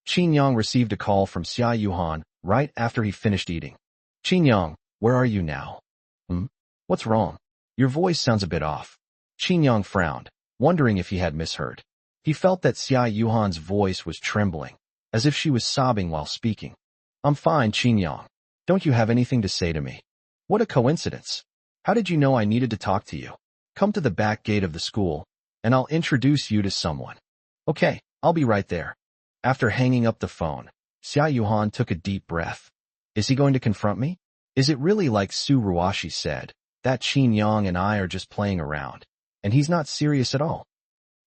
Qin Yang received a call from Xia Yuhan right after he finished eating. Qin Yang, where are you now? What's wrong? Your voice sounds a bit off. Qin Yang frowned, wondering if he had misheard. He felt that Xia Yuhan's voice was trembling, as if she was sobbing while speaking. I'm fine, Qin Yang. Don't you have anything to say to me? What a coincidence. How did you know I needed to talk to you? Come to the back gate of the school, and I'll introduce you to someone. Okay, I'll be right there. After hanging up the phone, Xia Yuhan took a deep breath. Is he going to confront me? Is it really like Su Ruashi said, that Qin Yang and I are just playing around, and he's not serious at all?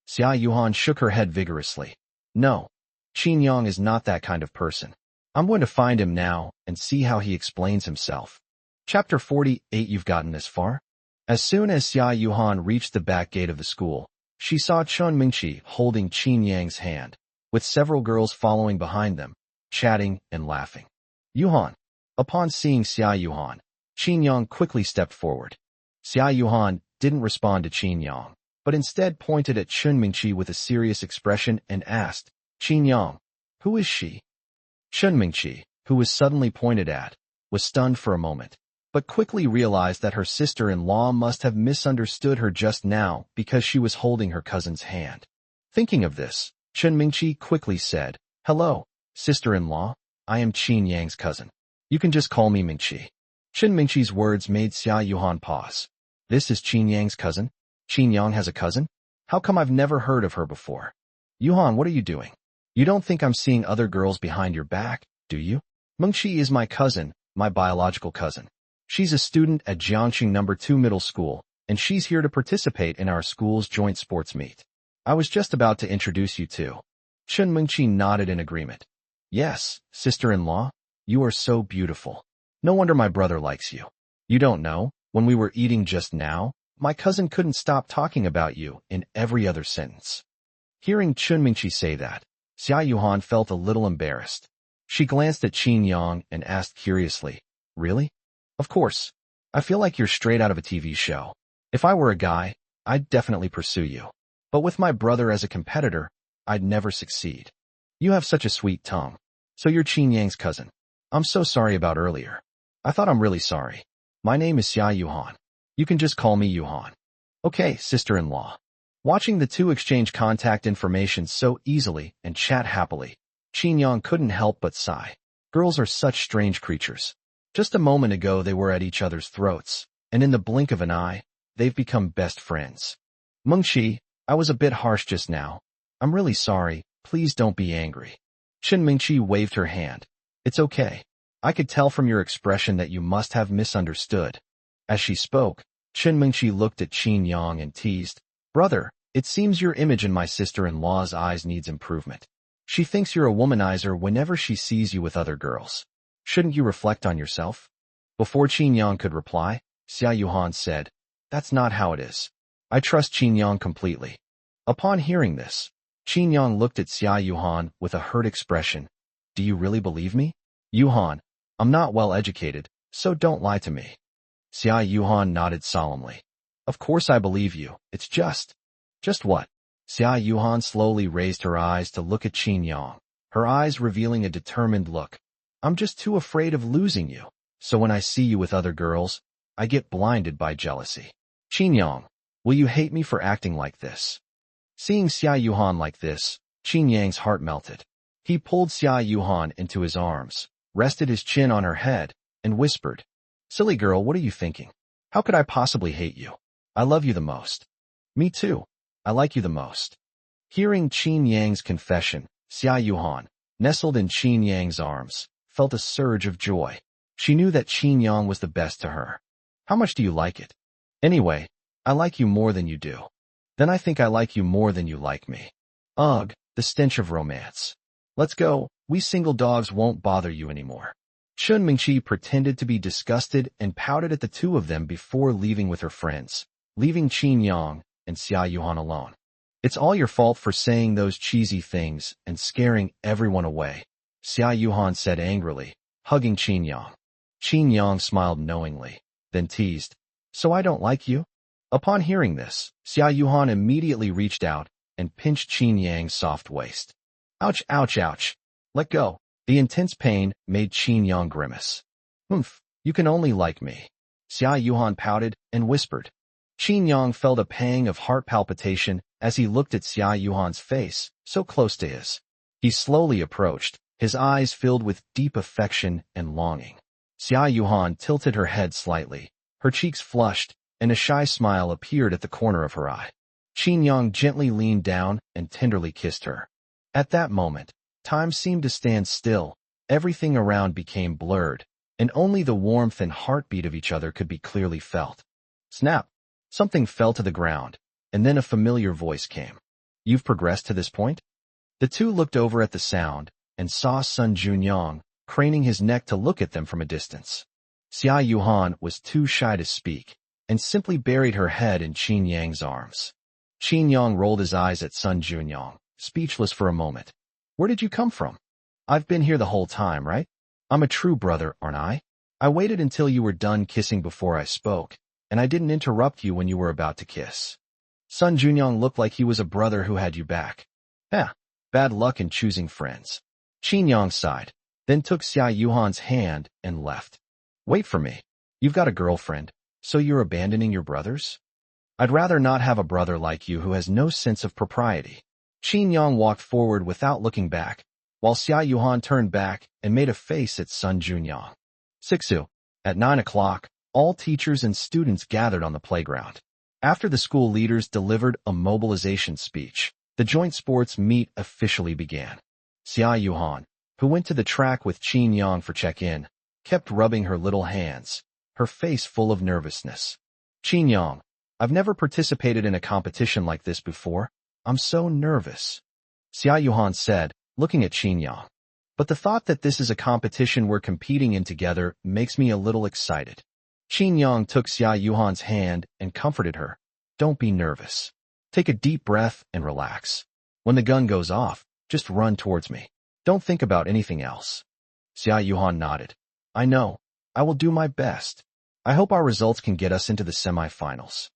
Xia Yuhan shook her head vigorously. No, Qin Yang is not that kind of person. I'm going to find him now and see how he explains himself. Chapter 48. You've gotten this far? As soon as Xia Yuhan reached the back gate of the school, she saw Chun Mingqi holding Qin Yang's hand, with several girls following behind them, chatting and laughing. Yuhan. Upon seeing Xia Yuhan, Qin Yang quickly stepped forward. Xia Yuhan didn't respond to Qin Yang, but instead pointed at Chun Mingqi with a serious expression and asked, Qin Yang, who is she? Chun Mingqi, who was suddenly pointed at, was stunned for a moment, but quickly realized that her sister-in-law must have misunderstood her just now because she was holding her cousin's hand. Thinking of this, Chun Mingqi quickly said, Hello, sister-in-law, I am Qin Yang's cousin. You can just call me Mingqi. Chun Mingqi's words made Xia Yuhan pause. This is Qin Yang's cousin? Qin Yang has a cousin? How come I've never heard of her before? Yuhan, what are you doing? You don't think I'm seeing other girls behind your back, do you? Mingqi is my cousin, my biological cousin. She's a student at Jiangxing No. 2 Middle School, and she's here to participate in our school's joint sports meet. I was just about to introduce you to. Chun Mingqi nodded in agreement. Yes, sister-in-law, you are so beautiful. No wonder my brother likes you. You don't know, when we were eating just now, my cousin couldn't stop talking about you in every other sentence. Hearing Chun Mingqi say that, Xia Yuhan felt a little embarrassed. She glanced at Qin Yang and asked curiously, Really? Of course. I feel like you're straight out of a TV show. If I were a guy, I'd definitely pursue you. But with my brother as a competitor, I'd never succeed. You have such a sweet tongue. So you're Qin Yang's cousin. I'm so sorry about earlier. I thought I'm really sorry. My name is Xia Yuhan. You can just call me Yuhan. Okay, sister-in-law. Watching the two exchange contact information so easily and chat happily, Qin Yang couldn't help but sigh. Girls are such strange creatures. Just a moment ago they were at each other's throats, and in the blink of an eye, they've become best friends. Mingqi, I was a bit harsh just now. I'm really sorry, please don't be angry. Chun Mingqi waved her hand. It's okay. I could tell from your expression that you must have misunderstood. As she spoke, Chun Mingqi looked at Qin Yang and teased, Brother, it seems your image in my sister-in-law's eyes needs improvement. She thinks you're a womanizer whenever she sees you with other girls. Shouldn't you reflect on yourself? Before Qin Yang could reply, Xia Yuhan said, That's not how it is. I trust Qin Yang completely. Upon hearing this, Qin Yang looked at Xia Yuhan with a hurt expression. Do you really believe me? Yuhan, I'm not well educated, so don't lie to me. Xia Yuhan nodded solemnly. Of course I believe you, it's just. Just what? Xia Yuhan slowly raised her eyes to look at Qin Yang, her eyes revealing a determined look. I'm just too afraid of losing you, so when I see you with other girls, I get blinded by jealousy. Qin Yang, will you hate me for acting like this? Seeing Xia Yuhan like this, Qin Yang's heart melted. He pulled Xia Yuhan into his arms, rested his chin on her head, and whispered, "Silly girl, what are you thinking? How could I possibly hate you? I love you the most." "Me too. I like you the most." Hearing Qin Yang's confession, Xia Yuhan, nestled in Qin Yang's arms, felt a surge of joy. She knew that Qin Yang was the best to her. "How much do you like it?" "Anyway, I like you more than you do." "Then I think I like you more than you like me." "Ugh, the stench of romance." "Let's go, we single dogs won't bother you anymore." Chun Mingqi pretended to be disgusted and pouted at the two of them before leaving with her friends, leaving Qin Yang and Xia Yuhan alone. "It's all your fault for saying those cheesy things and scaring everyone away," Xia Yuhan said angrily, hugging Qin Yang. Qin Yang smiled knowingly, then teased, "So I don't like you?" Upon hearing this, Xia Yuhan immediately reached out and pinched Qin Yang's soft waist. "Ouch, ouch, ouch. Let go." The intense pain made Qin Yang grimace. "Humph, you can only like me." Xia Yuhan pouted and whispered. Qin Yang felt a pang of heart palpitation as he looked at Xia Yuhan's face, so close to his. He slowly approached, his eyes filled with deep affection and longing. Xia Yuhan tilted her head slightly, her cheeks flushed, and a shy smile appeared at the corner of her eye. Qin Yang gently leaned down and tenderly kissed her. At that moment, time seemed to stand still, everything around became blurred, and only the warmth and heartbeat of each other could be clearly felt. Snap! Something fell to the ground, and then a familiar voice came. "You've progressed to this point?" The two looked over at the sound, and saw Sun Junyang, craning his neck to look at them from a distance. Xia Yuhan was too shy to speak, and simply buried her head in Qin Yang's arms. Qin Yang rolled his eyes at Sun Junyang, speechless for a moment. "Where did you come from?" "I've been here the whole time, right? I'm a true brother, aren't I? I waited until you were done kissing before I spoke, and I didn't interrupt you when you were about to kiss." Sun Junyang looked like he was a brother who had you back. Bad luck in choosing friends. Qin Yang sighed, then took Xia Yuhan's hand and left. "Wait for me. You've got a girlfriend, so you're abandoning your brothers?" "I'd rather not have a brother like you who has no sense of propriety." Qin Yang walked forward without looking back, while Xia Yuhan turned back and made a face at Sun Junyang. Sixu. At 9 o'clock, all teachers and students gathered on the playground. After the school leaders delivered a mobilization speech, the joint sports meet officially began. Xia Yuhan, who went to the track with Qin Yang for check-in, kept rubbing her little hands, her face full of nervousness. "Qin Yang, I've never participated in a competition like this before. I'm so nervous," Xia Yuhan said, looking at Qin Yang. "But the thought that this is a competition we're competing in together makes me a little excited." Qin Yang took Xia Yuhan's hand and comforted her. "Don't be nervous. Take a deep breath and relax. When the gun goes off, just run towards me. Don't think about anything else." Xia Yuhan nodded. "I know. I will do my best. I hope our results can get us into the semifinals."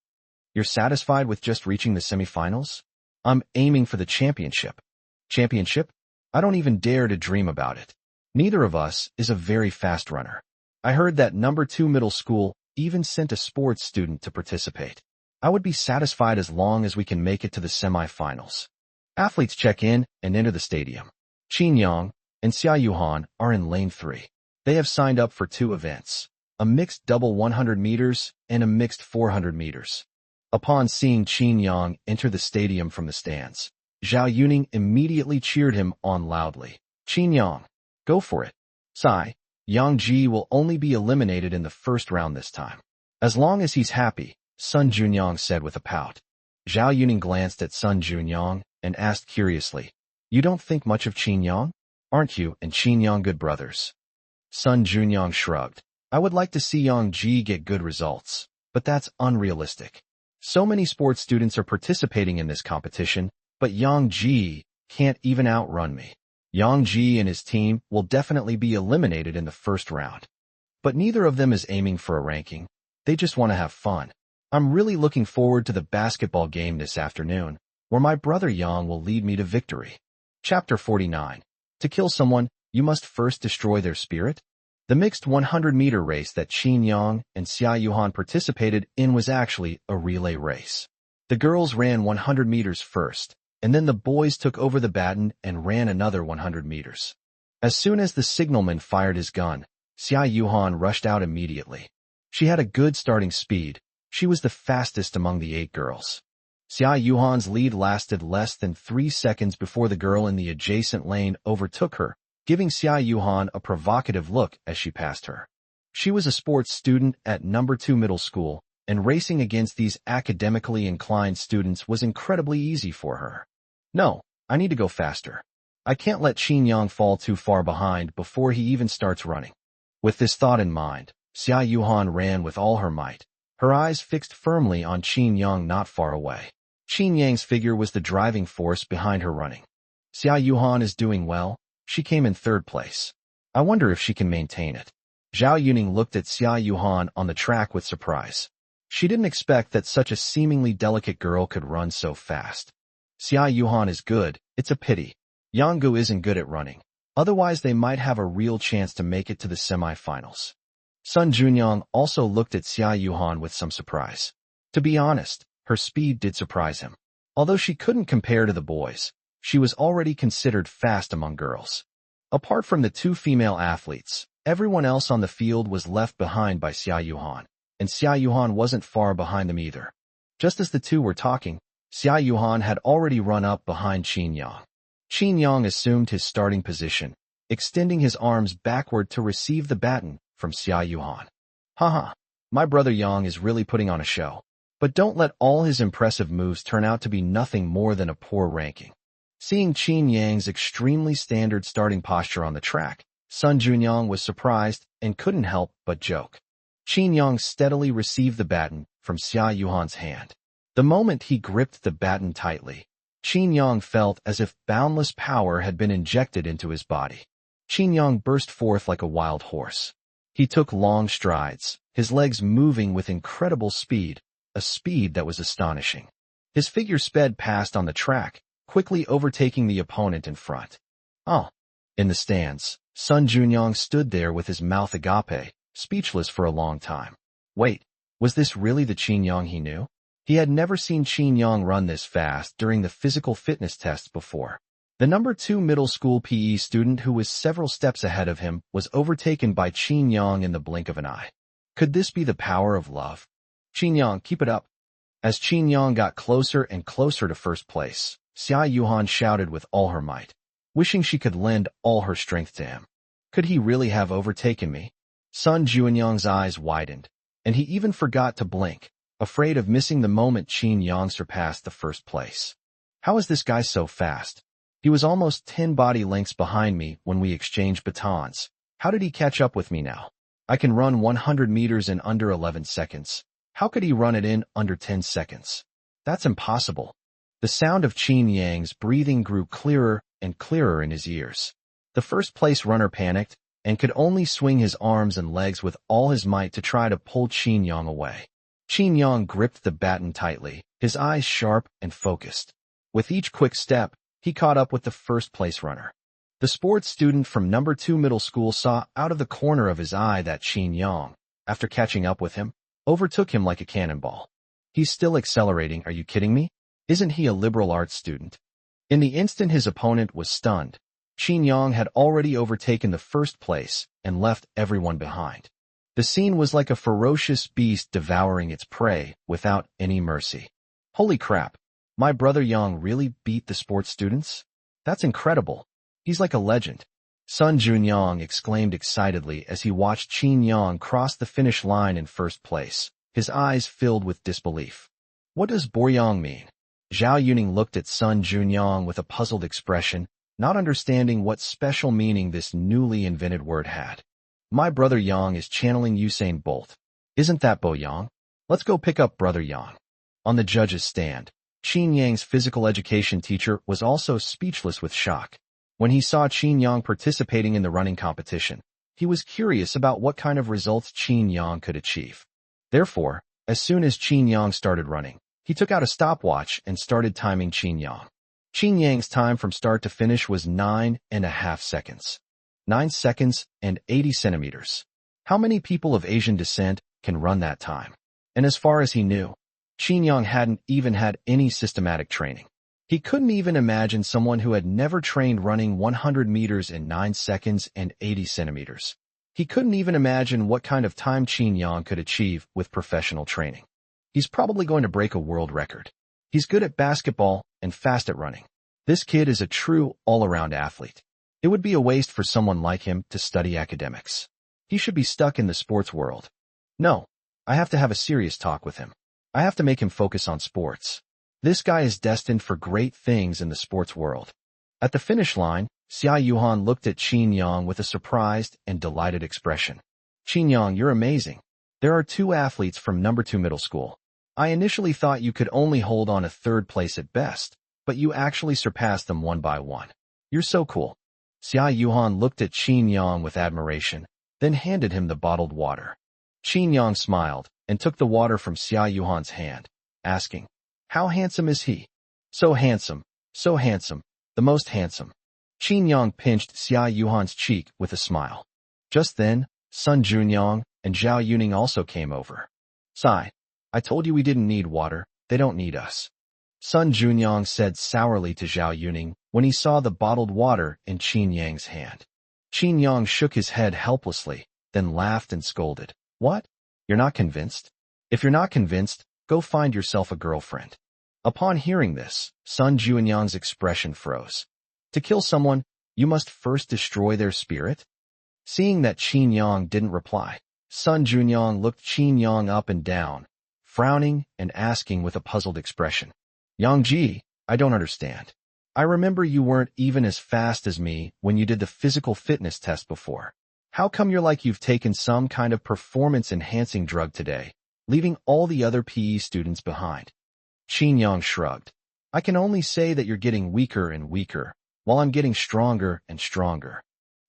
"You're satisfied with just reaching the semifinals?" "I'm aiming for the championship." "Championship? I don't even dare to dream about it. Neither of us is a very fast runner. I heard that number 2 middle school even sent a sports student to participate. I would be satisfied as long as we can make it to the semifinals." Athletes check in and enter the stadium. Qin Yang and Xia Yuhan are in lane 3. They have signed up for 2 events, a mixed double 100 meters and a mixed 400 meters. Upon seeing Qin Yang enter the stadium from the stands, Zhao Yuning immediately cheered him on loudly. "Qin Yang, go for it." "Sai, Yang Ji will only be eliminated in the first round this time." "As long as he's happy," Sun Junyang said with a pout. Zhao Yuning glanced at Sun Junyang and asked curiously, "You don't think much of Qin Yang? Aren't you and Qin Yang good brothers?" Sun Junyang shrugged. "I would like to see Yang Ji get good results, but that's unrealistic. So many sports students are participating in this competition, but Yang Ji can't even outrun me. Yang Ji and his team will definitely be eliminated in the first round. But neither of them is aiming for a ranking. They just want to have fun. I'm really looking forward to the basketball game this afternoon, where my brother Yang will lead me to victory." Chapter 49. To kill someone, you must first destroy their spirit? The mixed 100-meter race that Qin Yang and Xia Yuhan participated in was actually a relay race. The girls ran 100 meters first, and then the boys took over the baton and ran another 100 meters. As soon as the signalman fired his gun, Xia Yuhan rushed out immediately. She had a good starting speed. She was the fastest among the 8 girls. Xia Yuhan's lead lasted less than 3 seconds before the girl in the adjacent lane overtook her, giving Xia Yuhan a provocative look as she passed her. She was a sports student at number 2 middle school, and racing against these academically inclined students was incredibly easy for her. No, I need to go faster. I can't let Qin Yang fall too far behind before he even starts running. With this thought in mind, Xia Yuhan ran with all her might, her eyes fixed firmly on Qin Yang not far away. Qin Yang's figure was the driving force behind her running. Xia Yuhan is doing well. She came in 3rd place. I wonder if she can maintain it. Zhao Yuning looked at Xia Yuhan on the track with surprise. She didn't expect that such a seemingly delicate girl could run so fast. Xia Yuhan is good, it's a pity. Yanggu isn't good at running. Otherwise they might have a real chance to make it to the semi-finals. Sun Junyang also looked at Xia Yuhan with some surprise. To be honest, her speed did surprise him. Although she couldn't compare to the boys, she was already considered fast among girls. Apart from the 2 female athletes, everyone else on the field was left behind by Xia Yuhan, and Xia Yuhan wasn't far behind them either. Just as the 2 were talking, Xia Yuhan had already run up behind Qin Yang. Qin Yang assumed his starting position, extending his arms backward to receive the baton from Xia Yuhan. Haha, my brother Yang is really putting on a show. But don't let all his impressive moves turn out to be nothing more than a poor ranking. Seeing Qin Yang's extremely standard starting posture on the track, Sun Junyang was surprised and couldn't help but joke. Qin Yang steadily received the baton from Xia Yuhan's hand. The moment he gripped the baton tightly, Qin Yang felt as if boundless power had been injected into his body. Qin Yang burst forth like a wild horse. He took long strides, his legs moving with incredible speed, a speed that was astonishing. His figure sped past on the track, quickly overtaking the opponent in front. Oh! In the stands, Sun Junyang stood there with his mouth agape, speechless for a long time. Wait, was this really the Qin Yang he knew? He had never seen Qin Yang run this fast during the physical fitness tests before. The number 2 middle school PE student who was several steps ahead of him was overtaken by Qin Yang in the blink of an eye. Could this be the power of love? Qin Yang, keep it up. As Qin Yang got closer and closer to 1st place, Xia Yuhan shouted with all her might, wishing she could lend all her strength to him. Could he really have overtaken me? Sun Junyang's eyes widened, and he even forgot to blink, afraid of missing the moment Qin Yang surpassed the 1st place. How is this guy so fast? He was almost 10 body lengths behind me when we exchanged batons. How did he catch up with me now? I can run 100 meters in under 11 seconds. How could he run it in under 10 seconds? That's impossible. The sound of Qin Yang's breathing grew clearer and clearer in his ears. The 1st place runner panicked and could only swing his arms and legs with all his might to try to pull Qin Yang away. Qin Yang gripped the baton tightly, his eyes sharp and focused. With each quick step, he caught up with the 1st place runner. The sports student from number 2 middle school saw out of the corner of his eye that Qin Yang, after catching up with him, overtook him like a cannonball. He's still accelerating, are you kidding me? Isn't he a liberal arts student? In the instant his opponent was stunned, Qin Yang had already overtaken the 1st place and left everyone behind. The scene was like a ferocious beast devouring its prey without any mercy. Holy crap! My brother Yang really beat the sports students? That's incredible. He's like a legend. Sun Junyang exclaimed excitedly as he watched Qin Yang cross the finish line in 1st place, his eyes filled with disbelief. What does Boryang mean? Zhao Yuning looked at Sun Junyang with a puzzled expression, not understanding what special meaning this newly invented word had. My brother Yang is channeling Usain Bolt. Isn't that Bo Yang? Let's go pick up brother Yang. On the judge's stand, Qin Yang's physical education teacher was also speechless with shock. When he saw Qin Yang participating in the running competition, he was curious about what kind of results Qin Yang could achieve. Therefore, as soon as Qin Yang started running, he took out a stopwatch and started timing Qin Yang. Qin Yang's time from start to finish was 9.5 seconds. 9 seconds and 80 centimeters. How many people of Asian descent can run that time? And as far as he knew, Qin Yang hadn't even had any systematic training. He couldn't even imagine someone who had never trained running 100 meters in 9 seconds and 80 centimeters. He couldn't even imagine what kind of time Qin Yang could achieve with professional training. He's probably going to break a world record. He's good at basketball and fast at running. This kid is a true all-around athlete. It would be a waste for someone like him to study academics. He should be stuck in the sports world. No, I have to have a serious talk with him. I have to make him focus on sports. This guy is destined for great things in the sports world. At the finish line, Xia Yuhan looked at Qin Yang with a surprised and delighted expression. Qin Yang, you're amazing. There are 2 athletes from number 2 middle school. I initially thought you could only hold on a 3rd place at best, but you actually surpassed them one by one. You're so cool. Xia Yuhan looked at Qin Yang with admiration, then handed him the bottled water. Qin Yang smiled and took the water from Xia Yuhan's hand, asking, "How handsome is he?" So handsome, the most handsome." Qin Yang pinched Xia Yuhan's cheek with a smile. Just then, Sun Junyang and Zhao Yuning also came over. "Sai, I told you we didn't need water, they don't need us," Sun Junyang said sourly to Zhao Yuning when he saw the bottled water in Qin Yang's hand. Qin Yang shook his head helplessly, then laughed and scolded. "What? You're not convinced? If you're not convinced, go find yourself a girlfriend." Upon hearing this, Sun Junyang's expression froze. To kill someone, you must first destroy their spirit? Seeing that Qin Yang didn't reply, Sun Junyang looked Qin Yang up and down, frowning and asking with a puzzled expression. "Yang Ji, I don't understand. I remember you weren't even as fast as me when you did the physical fitness test before. How come you're like you've taken some kind of performance-enhancing drug today, leaving all the other PE students behind?" Qin Yang shrugged. "I can only say that you're getting weaker and weaker, while I'm getting stronger and stronger."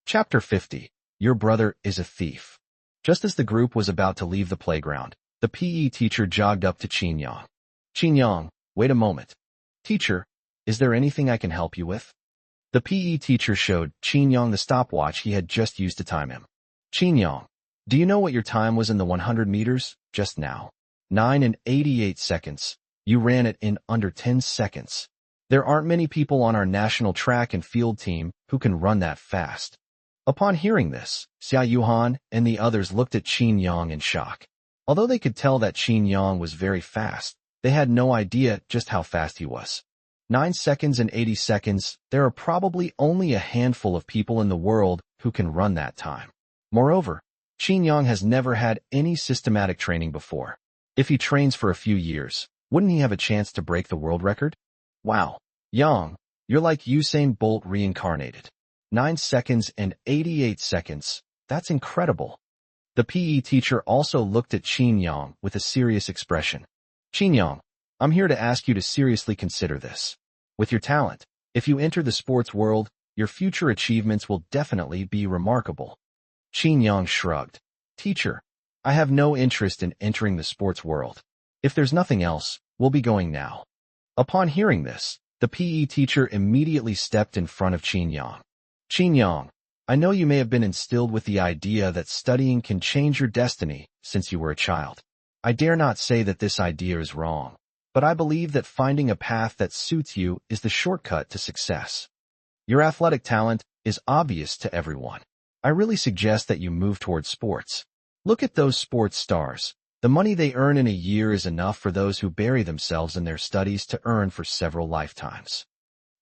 Chapter 50. Your brother is a thief. Just as the group was about to leave the playground, the PE teacher jogged up to Qin Yang. "Qin Yang, wait a moment. Teacher, is there anything I can help you with?" The PE teacher showed Qin Yang the stopwatch he had just used to time him. "Qin Yang, do you know what your time was in the 100 meters just now? 9 and 88 seconds. You ran it in under 10 seconds. There aren't many people on our national track and field team who can run that fast." Upon hearing this, Xia Yuhan and the others looked at Qin Yang in shock. Although they could tell that Qin Yang was very fast, they had no idea just how fast he was. 9 seconds and 80 seconds, there are probably only a handful of people in the world who can run that time. Moreover, Qin Yang has never had any systematic training before. If he trains for a few years, wouldn't he have a chance to break the world record? Wow, Yang, you're like Usain Bolt reincarnated. 9 seconds and 88 seconds, that's incredible. The PE teacher also looked at Qin Yang with a serious expression. "Qin Yang, I'm here to ask you to seriously consider this. With your talent, if you enter the sports world, your future achievements will definitely be remarkable." Qin Yang shrugged. "Teacher, I have no interest in entering the sports world. If there's nothing else, we'll be going now." Upon hearing this, the PE teacher immediately stepped in front of Qin Yang. "Qin Yang, I know you may have been instilled with the idea that studying can change your destiny since you were a child. I dare not say that this idea is wrong, but I believe that finding a path that suits you is the shortcut to success. Your athletic talent is obvious to everyone. I really suggest that you move towards sports. Look at those sports stars. The money they earn in a year is enough for those who bury themselves in their studies to earn for several lifetimes."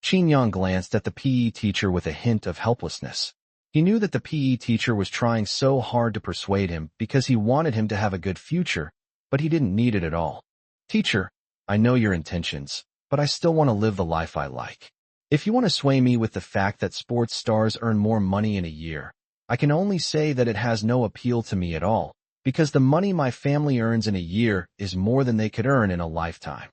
Qin Yang glanced at the PE teacher with a hint of helplessness. He knew that the PE teacher was trying so hard to persuade him because he wanted him to have a good future, but he didn't need it at all. "Teacher, I know your intentions, but I still want to live the life I like. If you want to sway me with the fact that sports stars earn more money in a year, I can only say that it has no appeal to me at all, because the money my family earns in a year is more than they could earn in a lifetime."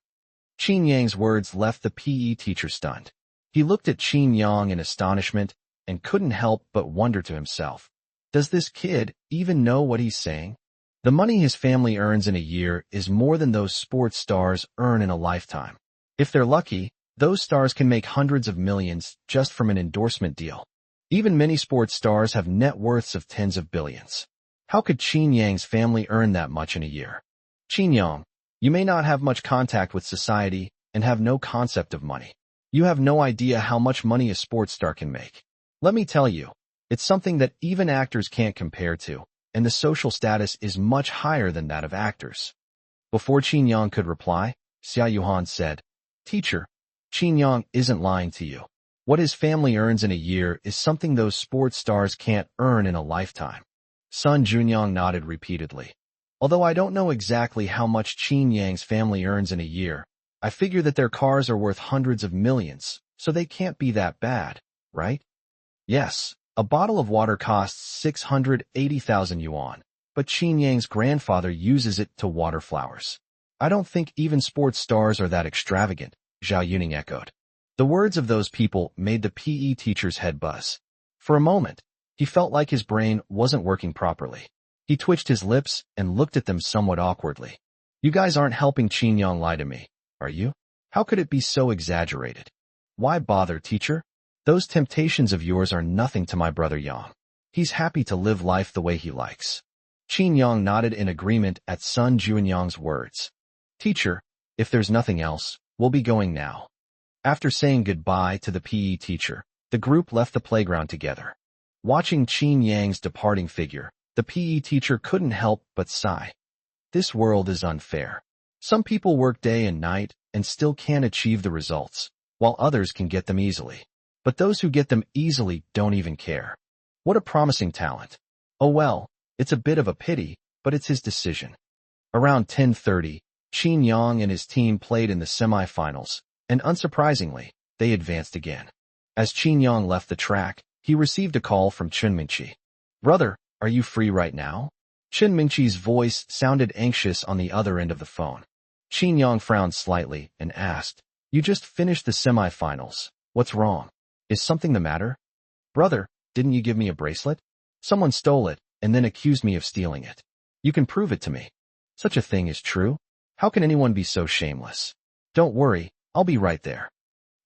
Qin Yang's words left the PE teacher stunned. He looked at Qin Yang in astonishment and couldn't help but wonder to himself, does this kid even know what he's saying? The money his family earns in a year is more than those sports stars earn in a lifetime. If they're lucky, those stars can make hundreds of millions just from an endorsement deal. Even many sports stars have net worths of tens of billions. How could Qin Yang's family earn that much in a year? "Qin Yang, You may not have much contact with society and have no concept of money. You have no idea how much money a sports star can make. Let me tell you, it's something that even actors can't compare to, and the social status is much higher than that of actors. Before Qin Yang could reply, Xia Yuhan said, Teacher, Qin Yang isn't lying to you. What his family earns in a year is something those sports stars can't earn in a lifetime. Sun Junyang nodded repeatedly. Although I don't know exactly how much Qin Yang's family earns in a year, I figure that their cars are worth hundreds of millions, so they can't be that bad, right? Yes, a bottle of water costs 680,000 yuan, but Qin Yang's grandfather uses it to water flowers. I don't think even sports stars are that extravagant, Zhao Yuning echoed. The words of those people made the PE teacher's head buzz. For a moment, he felt like his brain wasn't working properly. He twitched his lips and looked at them somewhat awkwardly. You guys aren't helping Qin Yang lie to me, are you? How could it be so exaggerated? Why bother, teacher? Those temptations of yours are nothing to my brother Yang. He's happy to live life the way he likes. Qin Yang nodded in agreement at Sun Junyang's words. Teacher, if there's nothing else, we'll be going now. After saying goodbye to the PE teacher, the group left the playground together. Watching Qin Yang's departing figure, the PE teacher couldn't help but sigh. This world is unfair. Some people work day and night and still can't achieve the results, while others can get them easily. But those who get them easily don't even care. What a promising talent. Oh well, it's a bit of a pity, but it's his decision. Around 10:30, Qin Yang and his team played in the semifinals, and unsurprisingly, they advanced again. As Qin Yang left the track, he received a call from Chen Mingqi. Brother, are you free right now? Chen Mingqi's voice sounded anxious on the other end of the phone. Qin Yang frowned slightly and asked, You just finished the semifinals. What's wrong? Is something the matter? Brother, didn't you give me a bracelet? Someone stole it and then accused me of stealing it. You can prove it to me. Such a thing is true? How can anyone be so shameless? Don't worry, I'll be right there.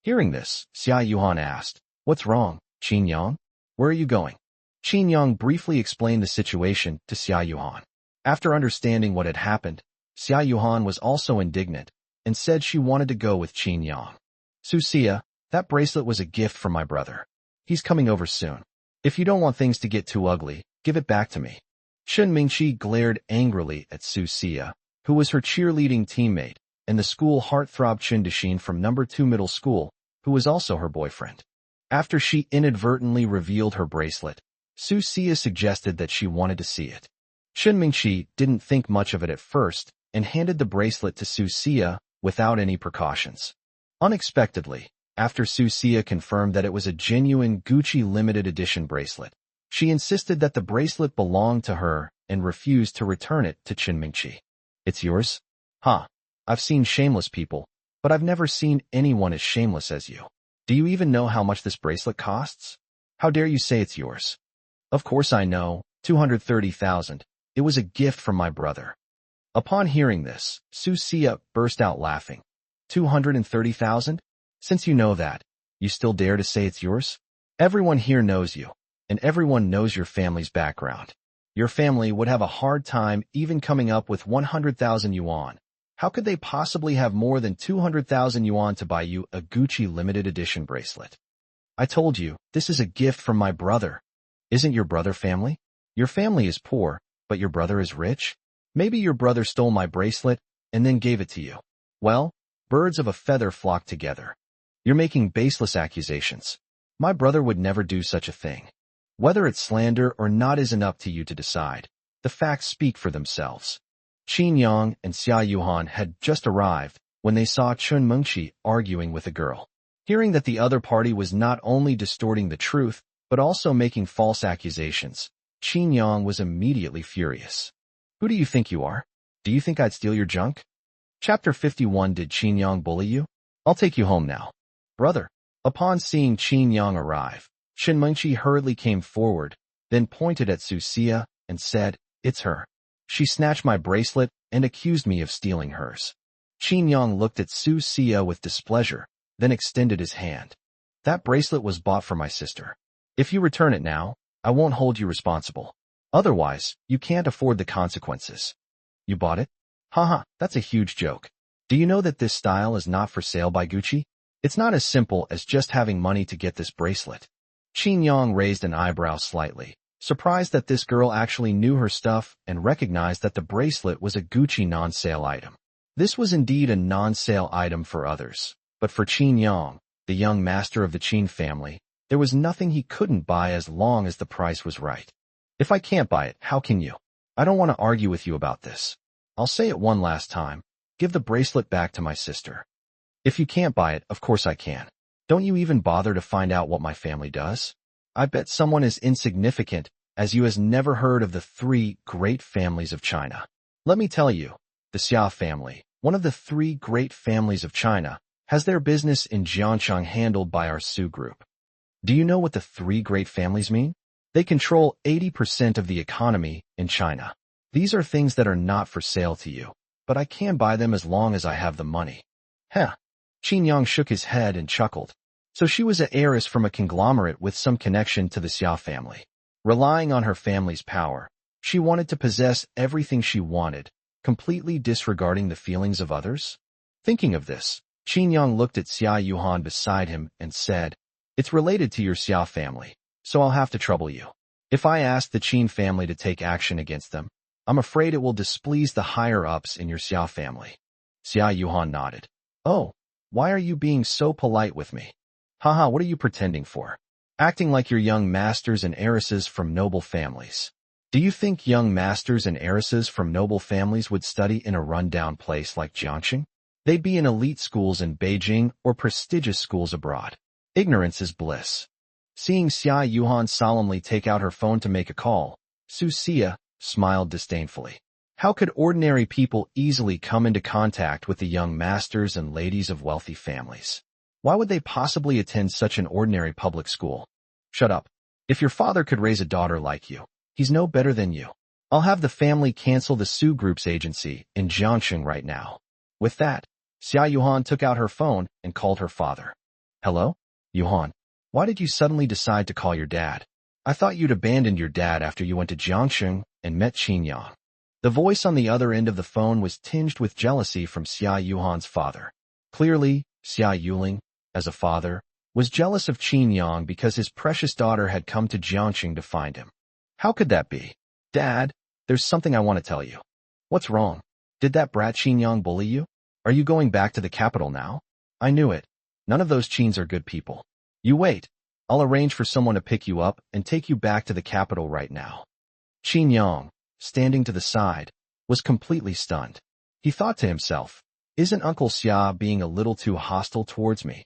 Hearing this, Xia Yuhan asked, What's wrong, Qin Yang? Where are you going? Qin Yang briefly explained the situation to Xia Yuhan. After understanding what had happened, Xia Yuhan was also indignant and said she wanted to go with Qin Yang. Su Xia, that bracelet was a gift from my brother. He's coming over soon. If you don't want things to get too ugly, give it back to me. Chen Mingqi glared angrily at Su Xia, who was her cheerleading teammate, and the school heartthrob Chen Dexin from No. 2 middle school, who was also her boyfriend. After she inadvertently revealed her bracelet, Su Xia suggested that she wanted to see it. Chen Mingqi didn't think much of it at first and handed the bracelet to Su Xia without any precautions. Unexpectedly, after Su Xia confirmed that it was a genuine Gucci limited edition bracelet, she insisted that the bracelet belonged to her and refused to return it to Chen Mingqi. It's yours? Huh. I've seen shameless people, but I've never seen anyone as shameless as you. Do you even know how much this bracelet costs? How dare you say it's yours? Of course I know, 230,000. It was a gift from my brother. Upon hearing this, Su Xia burst out laughing. 230,000? Since you know that, you still dare to say it's yours? Everyone here knows you, and everyone knows your family's background. Your family would have a hard time even coming up with 100,000 yuan. How could they possibly have more than 200,000 yuan to buy you a Gucci limited edition bracelet? I told you, this is a gift from my brother. Isn't your brother family? Your family is poor, but your brother is rich? Maybe your brother stole my bracelet and then gave it to you. Well, birds of a feather flock together. You're making baseless accusations. My brother would never do such a thing. Whether it's slander or not isn't up to you to decide. The facts speak for themselves. Qin Yang and Xia Yuhan had just arrived when they saw Chen Mingqi arguing with a girl. Hearing that the other party was not only distorting the truth, but also making false accusations, Qin Yang was immediately furious. Who do you think you are? Do you think I'd steal your junk? Chapter 51. Did Qin Yang bully you? I'll take you home now. Brother. Upon seeing Qin Yang arrive, Chen Mingqi hurriedly came forward, then pointed at Su Xia and said, It's her. She snatched my bracelet and accused me of stealing hers. Qin Yang looked at Su Xia with displeasure, then extended his hand. That bracelet was bought for my sister. If you return it now, I won't hold you responsible. Otherwise, you can't afford the consequences. You bought it? Haha, that's a huge joke. Do you know that this style is not for sale by Gucci? It's not as simple as just having money to get this bracelet. Qin Yang raised an eyebrow slightly, surprised that this girl actually knew her stuff and recognized that the bracelet was a Gucci non-sale item. This was indeed a non-sale item for others, but for Qin Yang, the young master of the Qin family, there was nothing he couldn't buy as long as the price was right. If I can't buy it, how can you? I don't want to argue with you about this. I'll say it one last time. Give the bracelet back to my sister. If you can't buy it, of course I can. Don't you even bother to find out what my family does? I bet someone as insignificant as you has never heard of the 3 great families of China. Let me tell you, the Xia family, one of the 3 great families of China, has their business in Jiangcheng handled by our Su Group. Do you know what the 3 great families mean? They control 80% of the economy in China. These are things that are not for sale to you, but I can buy them as long as I have the money. Heh. Qin Yang shook his head and chuckled. So she was an heiress from a conglomerate with some connection to the Xia family. Relying on her family's power, she wanted to possess everything she wanted, completely disregarding the feelings of others. Thinking of this, Qin Yang looked at Xia Yuhan beside him and said, "It's related to your Xia family, so I'll have to trouble you. If I ask the Qin family to take action against them, I'm afraid it will displease the higher-ups in your Xia family." Xia Yuhan nodded. "Oh, why are you being so polite with me? Haha, what are you pretending for? Acting like you're young masters and heiresses from noble families. Do you think young masters and heiresses from noble families would study in a run-down place like Jiangxing? They'd be in elite schools in Beijing or prestigious schools abroad. Ignorance is bliss." Seeing Xia Yuhan solemnly take out her phone to make a call, Su Xia smiled disdainfully. How could ordinary people easily come into contact with the young masters and ladies of wealthy families? Why would they possibly attend such an ordinary public school? Shut up. If your father could raise a daughter like you, he's no better than you. I'll have the family cancel the Su Group's agency in Jiangxing right now. With that, Xia Yuhan took out her phone and called her father. "Hello? Yuhan, why did you suddenly decide to call your dad? I thought you'd abandoned your dad after you went to Jiangxing and met Qin Yang." The voice on the other end of the phone was tinged with jealousy from Xia Yuhan's father. Clearly, Xia Yuling, as a father, was jealous of Qin Yang because his precious daughter had come to Jiangxing to find him. How could that be? "Dad, there's something I want to tell you." "What's wrong? Did that brat Qin Yang bully you? Are you going back to the capital now?" "I knew it. None of those Qins are good people. You wait. I'll arrange for someone to pick you up and take you back to the capital right now." Qin Yang, standing to the side, was completely stunned. He thought to himself, "Isn't Uncle Xia being a little too hostile towards me?"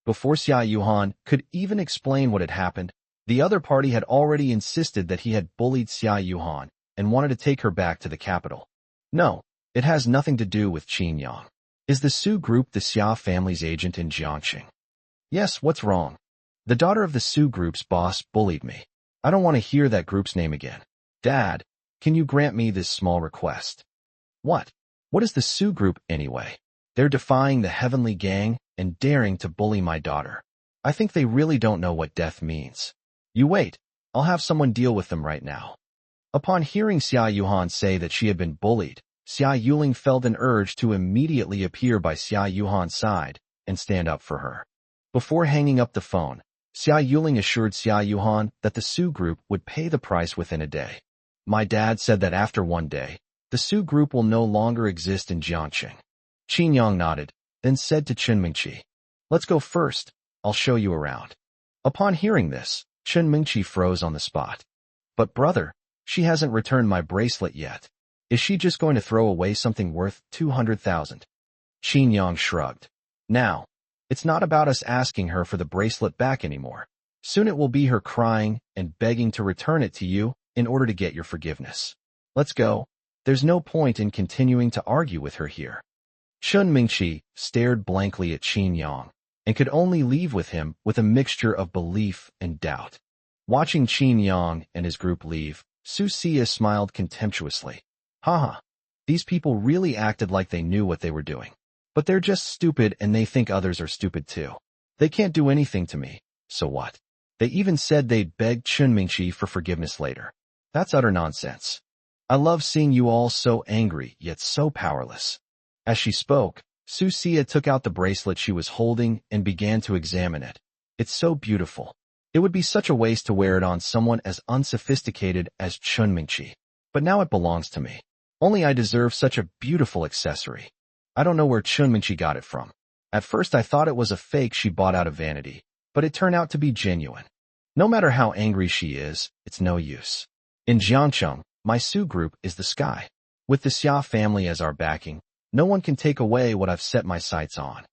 Before Xia Yuhan could even explain what had happened, the other party had already insisted that he had bullied Xia Yuhan and wanted to take her back to the capital. "No, it has nothing to do with Qin Yang. Is the Su Group the Xia family's agent in Jiangxing?" "Yes, what's wrong? The daughter of the Su Group's boss bullied me. I don't want to hear that group's name again. Dad, can you grant me this small request?" "What? What is the Su Group anyway? They're defying the Heavenly Gang and daring to bully my daughter. I think they really don't know what death means. You wait, I'll have someone deal with them right now." Upon hearing Xia Yuhan say that she had been bullied, Xia Yuling felt an urge to immediately appear by Xia Yuhan's side and stand up for her. Before hanging up the phone, Xia Yuling assured Xia Yuhan that the Su Group would pay the price within a day. "My dad said that after one day, the Su Group will no longer exist in Jiangxing." Qin Yang nodded, then said to Chen Mingqi, "Let's go first. I'll show you around." Upon hearing this, Chen Mingqi froze on the spot. "But brother, she hasn't returned my bracelet yet. Is she just going to throw away something worth 200,000? Qin Yang shrugged. "Now, it's not about us asking her for the bracelet back anymore. Soon it will be her crying and begging to return it to you in order to get your forgiveness. Let's go. There's no point in continuing to argue with her here." Chen Mingqi stared blankly at Qin Yang and could only leave with him with a mixture of belief and doubt. Watching Qin Yang and his group leave, Su Xia smiled contemptuously. "Haha, these people really acted like they knew what they were doing. But they're just stupid and they think others are stupid too. They can't do anything to me, so what? They even said they'd beg Chen Mingqi for forgiveness later. That's utter nonsense." I love seeing you all so angry, yet so powerless. As she spoke, Susia took out the bracelet she was holding and began to examine it. It's so beautiful. It would be such a waste to wear it on someone as unsophisticated as Chun Mingqi. But now it belongs to me. Only I deserve such a beautiful accessory. I don't know where Chun Mingqi got it from. At first I thought it was a fake she bought out of vanity, but it turned out to be genuine. No matter how angry she is, it's no use. In Jiangcheng, my Su group is the sky. With the Xia family as our backing, no one can take away what I've set my sights on.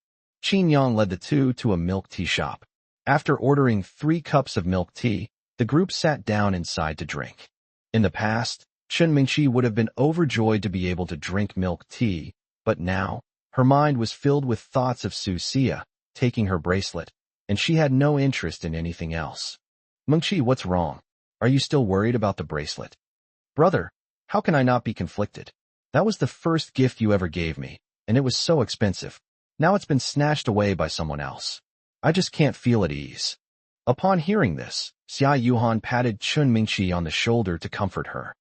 Qin Yang led the two to a milk tea shop. After ordering 3 cups of milk tea, the group sat down inside to drink. In the past, Chun Mingqi would have been overjoyed to be able to drink milk tea, but now, her mind was filled with thoughts of Su Xia taking her bracelet, and she had no interest in anything else. Mingqi, what's wrong? Are you still worried about the bracelet? Brother, how can I not be conflicted? That was the first gift you ever gave me, and it was so expensive. Now it's been snatched away by someone else. I just can't feel at ease. Upon hearing this, Xia Yuhan patted Chun Mingqi on the shoulder to comfort her.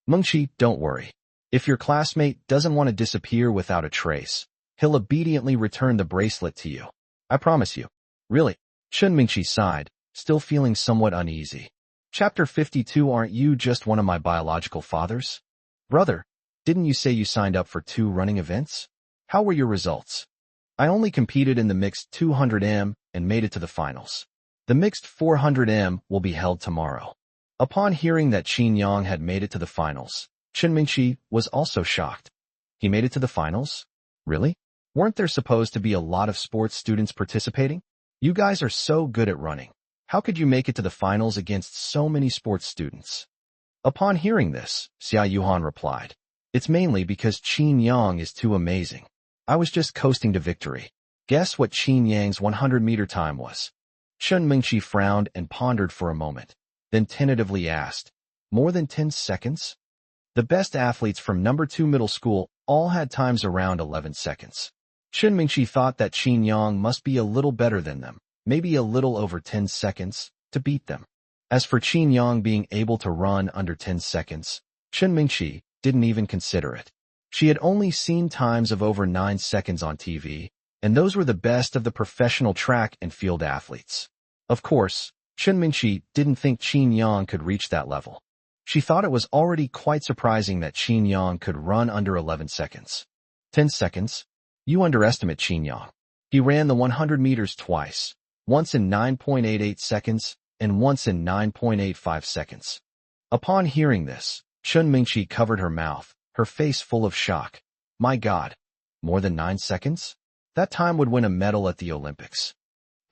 Mingqi, don't worry. If your classmate doesn't want to disappear without a trace, he'll obediently return the bracelet to you. I promise you. Really? Chun Mingqi sighed, still feeling somewhat uneasy. Chapter 52. Aren't you just one of my biological fathers? Brother, didn't you say you signed up for 2 running events? How were your results? I only competed in the mixed 200m and made it to the finals. The mixed 400m will be held tomorrow. Upon hearing that Qin Yang had made it to the finals, Chun Mingqi was also shocked. He made it to the finals? Really? Weren't there supposed to be a lot of sports students participating? You guys are so good at running. How could you make it to the finals against so many sports students? Upon hearing this, Xia Yuhan replied, it's mainly because Qin Yang is too amazing. I was just coasting to victory. Guess what Qin Yang's 100-meter time was? Chun Mingqi frowned and pondered for a moment, then tentatively asked, more than 10 seconds? The best athletes from number 2 middle school all had times around 11 seconds. Chun Mingqi thought that Qin Yang must be a little better than them, maybe a little over 10 seconds, to beat them. As for Qin Yang being able to run under 10 seconds, Chun Mingqi didn't even consider it. She had only seen times of over 9 seconds on TV, and those were the best of the professional track and field athletes. Of course, Chun Mingqi didn't think Qin Yang could reach that level. She thought it was already quite surprising that Qin Yang could run under 11 seconds. 10 seconds? You underestimate Qin Yang. He ran the 100 meters twice, once in 9.88 seconds and once in 9.85 seconds. Upon hearing this, Chun Mingqi covered her mouth, her face full of shock. My God, more than 9 seconds? That time would win a medal at the Olympics.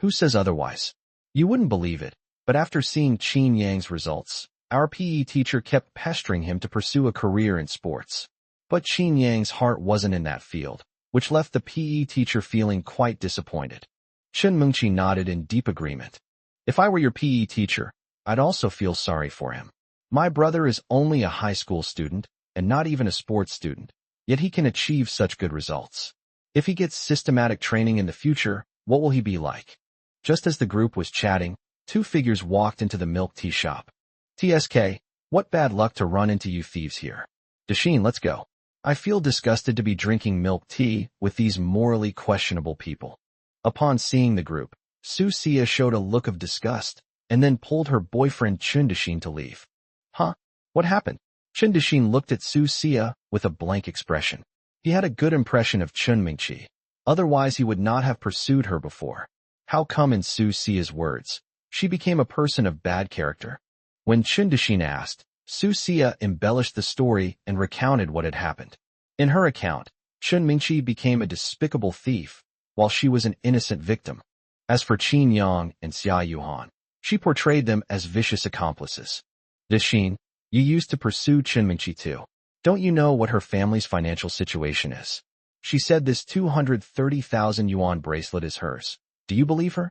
Who says otherwise? You wouldn't believe it, but after seeing Qin Yang's results, our PE teacher kept pestering him to pursue a career in sports. But Qin Yang's heart wasn't in that field, which left the PE teacher feeling quite disappointed. Chun Mingqi nodded in deep agreement. If I were your PE teacher, I'd also feel sorry for him. My brother is only a high school student, and not even a sports student, yet he can achieve such good results. If he gets systematic training in the future, what will he be like? Just as the group was chatting, 2 figures walked into the milk tea shop. TSK, what bad luck to run into you thieves here. Dashin, let's go. I feel disgusted to be drinking milk tea with these morally questionable people. Upon seeing the group, Su Xia showed a look of disgust, and then pulled her boyfriend Chun Dashin to leave. Huh? What happened? Chun Dashin looked at Su Xia with a blank expression. He had a good impression of Chun Mingqi. Otherwise he would not have pursued her before. How come in Su Xia's words, she became a person of bad character? When Chun Dashin asked, Su Xia embellished the story and recounted what had happened. In her account, Chun Mingqi became a despicable thief, while she was an innocent victim. As for Qin Yang and Xia Yuhan, she portrayed them as vicious accomplices. Dashin, you used to pursue Chun Mingqi too. Don't you know what her family's financial situation is? She said this 230,000 yuan bracelet is hers. Do you believe her?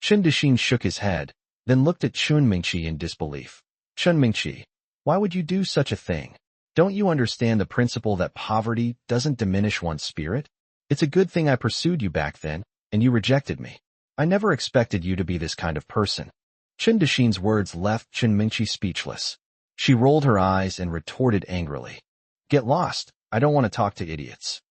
Chun Dashin shook his head, then looked at Chun Mingqi in disbelief. Chun Mingqi, why would you do such a thing? Don't you understand the principle that poverty doesn't diminish one's spirit? It's a good thing I pursued you back then, and you rejected me. I never expected you to be this kind of person. Chun Dashin's words left Chun Mingqi speechless. She rolled her eyes and retorted angrily. Get lost. I don't want to talk to idiots.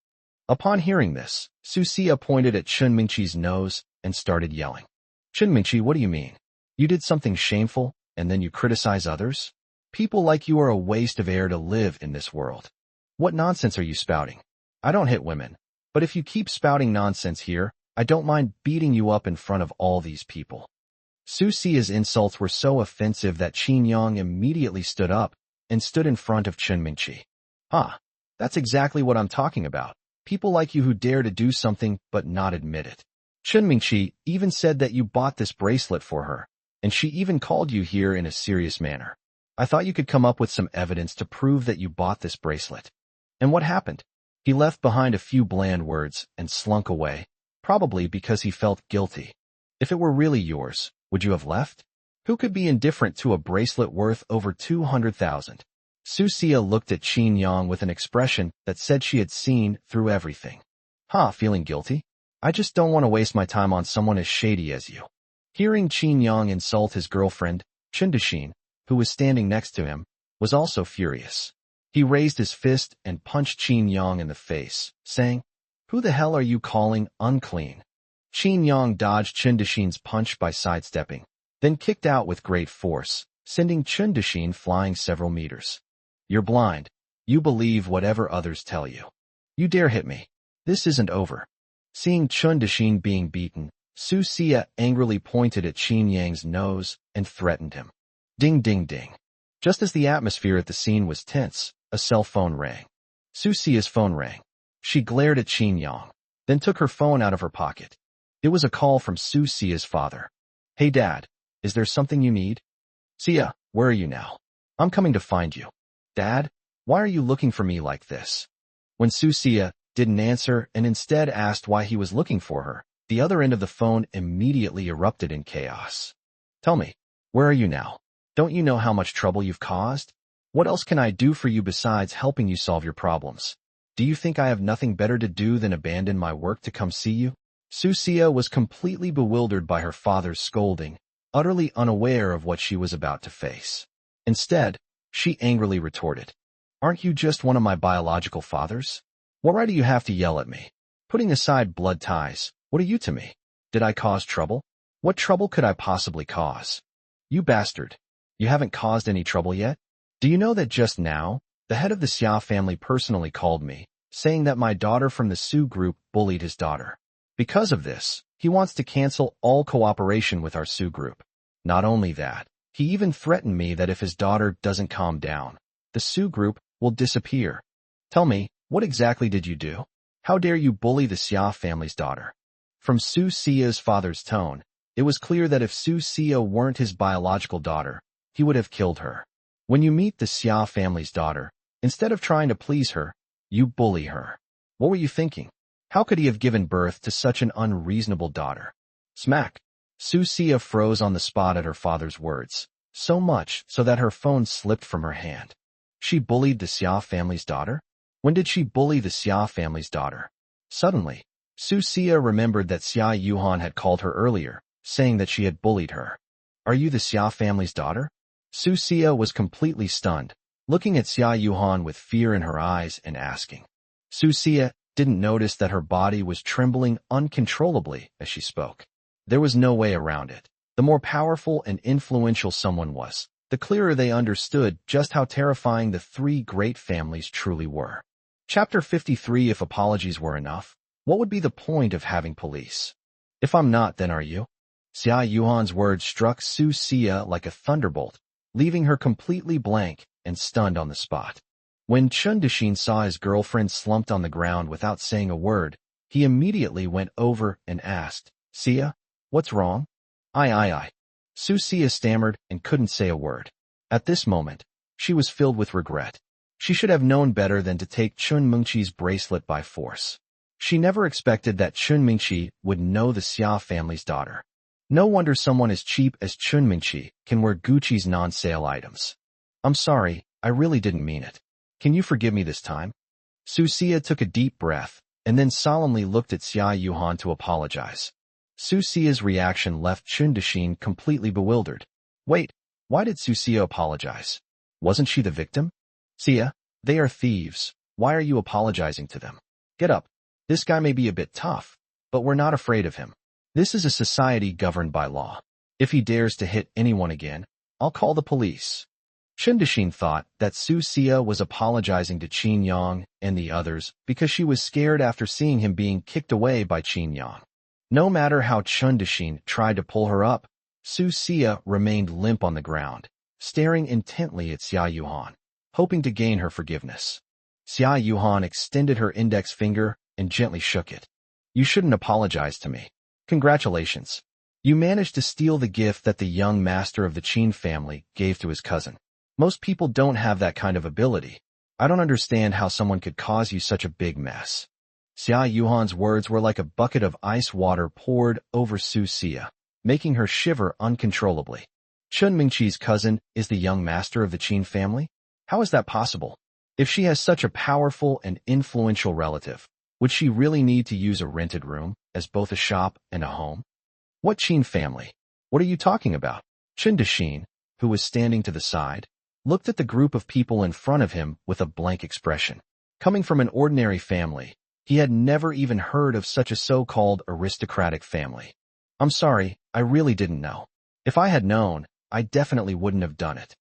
Upon hearing this, Susia pointed at Chun Mingqi's nose and started yelling. Chun Mingqi, what do you mean? You did something shameful, and then you criticize others? People like you are a waste of air to live in this world. What nonsense are you spouting? I don't hit women, but if you keep spouting nonsense here, I don't mind beating you up in front of all these people. Susia's insults were so offensive that Qin Yang immediately stood up and stood in front of Chun Mingqi. That's exactly what I'm talking about. People like you who dare to do something but not admit it. Chun Mingqi even said that you bought this bracelet for her, and she even called you here in a serious manner. I thought you could come up with some evidence to prove that you bought this bracelet. And what happened? He left behind a few bland words and slunk away, probably because he felt guilty. If it were really yours, would you have left? Who could be indifferent to a bracelet worth over 200,000? Susia looked at Qin Yang with an expression that said she had seen through everything. Feeling guilty? I just don't want to waste my time on someone as shady as you. Hearing Qin Yang insult his girlfriend, Chun Dixin, who was standing next to him, was also furious. He raised his fist and punched Qin Yang in the face, saying, Who the hell are you calling unclean? Qin Yang dodged Chun Dixin's punch by sidestepping, then kicked out with great force, sending Chun Dixin flying several meters. You're blind. You believe whatever others tell you. You dare hit me. This isn't over. Seeing Chun Dixin being beaten, Susia angrily pointed at Qin Yang's nose and threatened him. Ding ding ding. Just as the atmosphere at the scene was tense, a cell phone rang. Susia's phone rang. She glared at Qin Yang, then took her phone out of her pocket. It was a call from Susia's father. Hey Dad, is there something you need? Sia, where are you now? I'm coming to find you. Dad, why are you looking for me like this? When Susia didn't answer and instead asked why he was looking for her, the other end of the phone immediately erupted in chaos. Tell me, where are you now? Don't you know how much trouble you've caused? What else can I do for you besides helping you solve your problems? Do you think I have nothing better to do than abandon my work to come see you? Susia was completely bewildered by her father's scolding, utterly unaware of what she was about to face. Instead, she angrily retorted, Aren't you just one of my biological fathers? What right do you have to yell at me? Putting aside blood ties, what are you to me? Did I cause trouble? What trouble could I possibly cause? You bastard. You haven't caused any trouble yet? Do you know that just now, the head of the Xia family personally called me, saying that my daughter from the Su group bullied his daughter. Because of this, he wants to cancel all cooperation with our Su group. Not only that, he even threatened me that if his daughter doesn't calm down, the Su group will disappear. Tell me, what exactly did you do? How dare you bully the Xia family's daughter? From Su Xia's father's tone, it was clear that if Su Xia weren't his biological daughter, he would have killed her. When you meet the Xia family's daughter, instead of trying to please her, you bully her. What were you thinking? How could he have given birth to such an unreasonable daughter? Smack! Su Xia froze on the spot at her father's words, so much so that her phone slipped from her hand. She bullied the Xia family's daughter? When did she bully the Xia family's daughter? Suddenly, Su Xia remembered that Xia Yuhan had called her earlier, saying that she had bullied her. Are you the Xia family's daughter? Su Xia was completely stunned, looking at Xia Yuhan with fear in her eyes and asking. Su Xia didn't notice that her body was trembling uncontrollably as she spoke. There was no way around it. The more powerful and influential someone was, the clearer they understood just how terrifying the three great families truly were. Chapter 53. If apologies were enough, what would be the point of having police? If I'm not, then are you? Xia Yuhan's words struck Su Xia like a thunderbolt, leaving her completely blank and stunned on the spot. When Chun Dixin saw his girlfriend slumped on the ground without saying a word, he immediately went over and asked, Xia, what's wrong? I. Su Xia stammered and couldn't say a word. At this moment, she was filled with regret. She should have known better than to take Chun Mingqi's bracelet by force. She never expected that Chun Mingqi would know the Xia family's daughter. No wonder someone as cheap as Chun Mingqi can wear Gucci's non-sale items. I'm sorry, I really didn't mean it. Can you forgive me this time? Su Xia took a deep breath and then solemnly looked at Xia Yuhan to apologize. Su Xia's reaction left Chun Dixin completely bewildered. Wait, why did Su Xia apologize? Wasn't she the victim? Sia, they are thieves. Why are you apologizing to them? Get up. This guy may be a bit tough, but we're not afraid of him. This is a society governed by law. If he dares to hit anyone again, I'll call the police. Chen Dexin thought that Su Sia was apologizing to Qin Yang and the others because she was scared after seeing him being kicked away by Qin Yang. No matter how Chen Dexin tried to pull her up, Su Sia remained limp on the ground, staring intently at Xia Yuhan, hoping to gain her forgiveness. Xia Yuhan extended her index finger and gently shook it. You shouldn't apologize to me. Congratulations. You managed to steal the gift that the young master of the Qin family gave to his cousin. Most people don't have that kind of ability. I don't understand how someone could cause you such a big mess. Xia Yuhan's words were like a bucket of ice water poured over Su Sia, making her shiver uncontrollably. Chen Mingqi's cousin is the young master of the Qin family? How is that possible? If she has such a powerful and influential relative, would she really need to use a rented room as both a shop and a home? What Qin family? What are you talking about? Chen Dexin, who was standing to the side, looked at the group of people in front of him with a blank expression. Coming from an ordinary family, he had never even heard of such a so-called aristocratic family. I'm sorry, I really didn't know. If I had known, I definitely wouldn't have done it.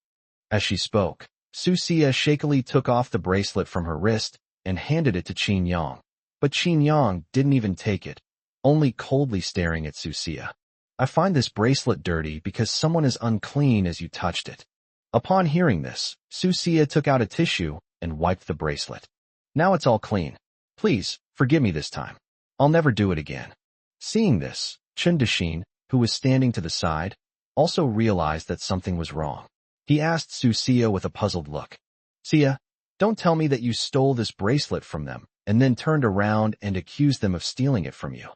As she spoke, Su Sia shakily took off the bracelet from her wrist and handed it to Qin Yang. But Qin Yang didn't even take it, only coldly staring at Su Sia. I find this bracelet dirty because someone as unclean as you touched it. Upon hearing this, Su Sia took out a tissue and wiped the bracelet. Now it's all clean. Please, forgive me this time. I'll never do it again. Seeing this, Chen Dexin, who was standing to the side, also realized that something was wrong. He asked Su Sia with a puzzled look. Sia, don't tell me that you stole this bracelet from them and then turned around and accused them of stealing it from you.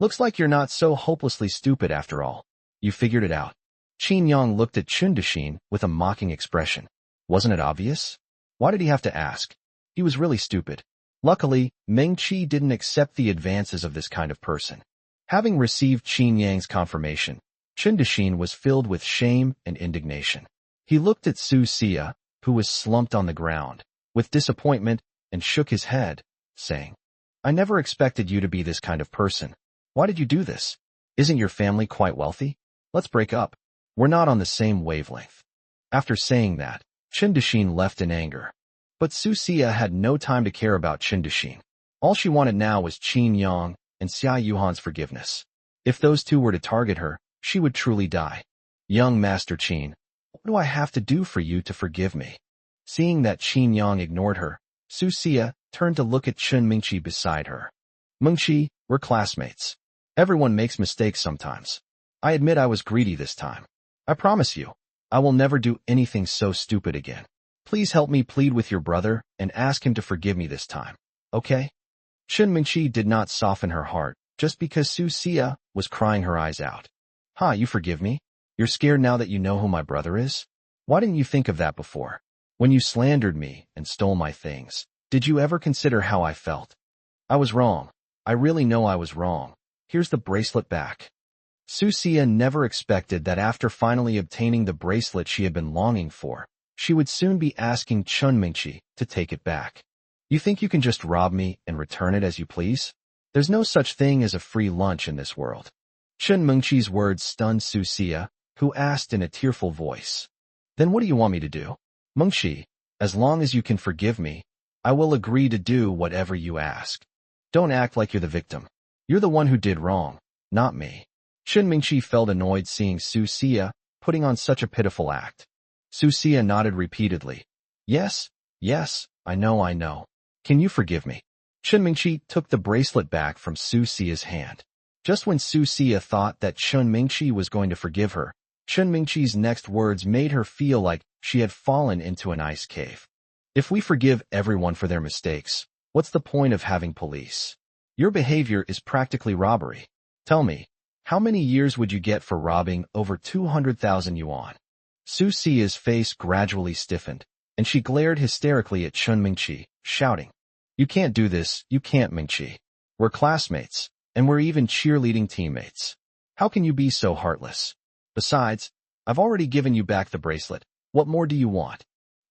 Looks like you're not so hopelessly stupid after all. You figured it out. Qin Yang looked at Chen Dexin with a mocking expression. Wasn't it obvious? Why did he have to ask? He was really stupid. Luckily, Meng Qi didn't accept the advances of this kind of person. Having received Qin Yang's confirmation, Chen Dexin was filled with shame and indignation. He looked at Su Sia, who was slumped on the ground, with disappointment and shook his head, saying, I never expected you to be this kind of person. Why did you do this? Isn't your family quite wealthy? Let's break up. We're not on the same wavelength. After saying that, Chen Dexin left in anger. But Su Sia had no time to care about Chen Dexin. All she wanted now was Qin Yang and Xia Yuhan's forgiveness. If those two were to target her, she would truly die. Young Master Qin, what do I have to do for you to forgive me? Seeing that Qin Yang ignored her, Su Sia turned to look at Chen Mingqi beside her. Mingqi, we're classmates. Everyone makes mistakes sometimes. I admit I was greedy this time. I promise you, I will never do anything so stupid again. Please help me plead with your brother and ask him to forgive me this time, okay? Chen Mingqi did not soften her heart just because Su Sia was crying her eyes out. You forgive me? You're scared now that you know who my brother is? Why didn't you think of that before? When you slandered me and stole my things, did you ever consider how I felt? I was wrong. I really know I was wrong. Here's the bracelet back. Su Sia never expected that after finally obtaining the bracelet she had been longing for, she would soon be asking Chen Mingqi to take it back. You think you can just rob me and return it as you please? There's no such thing as a free lunch in this world. Chen Mingqi's words stunned Su Sia, who asked in a tearful voice. Then what do you want me to do? Mingqi, as long as you can forgive me, I will agree to do whatever you ask. Don't act like you're the victim. You're the one who did wrong, not me. Chen Mingqi felt annoyed seeing Su Sia putting on such a pitiful act. Su Sia nodded repeatedly. Yes, I know. Can you forgive me? Chen Mingqi took the bracelet back from Su Sia's hand. Just when Su Sia thought that Chen Mingqi was going to forgive her, Chen Mingqi's next words made her feel like she had fallen into an ice cave. If we forgive everyone for their mistakes, what's the point of having police? Your behavior is practically robbery. Tell me, how many years would you get for robbing over 200,000 yuan? Su Sia's face gradually stiffened, and she glared hysterically at Chen Mingqi, shouting, You can't do this, you can't, Mingqi. We're classmates, and we're even cheerleading teammates. How can you be so heartless? Besides, I've already given you back the bracelet. What more do you want?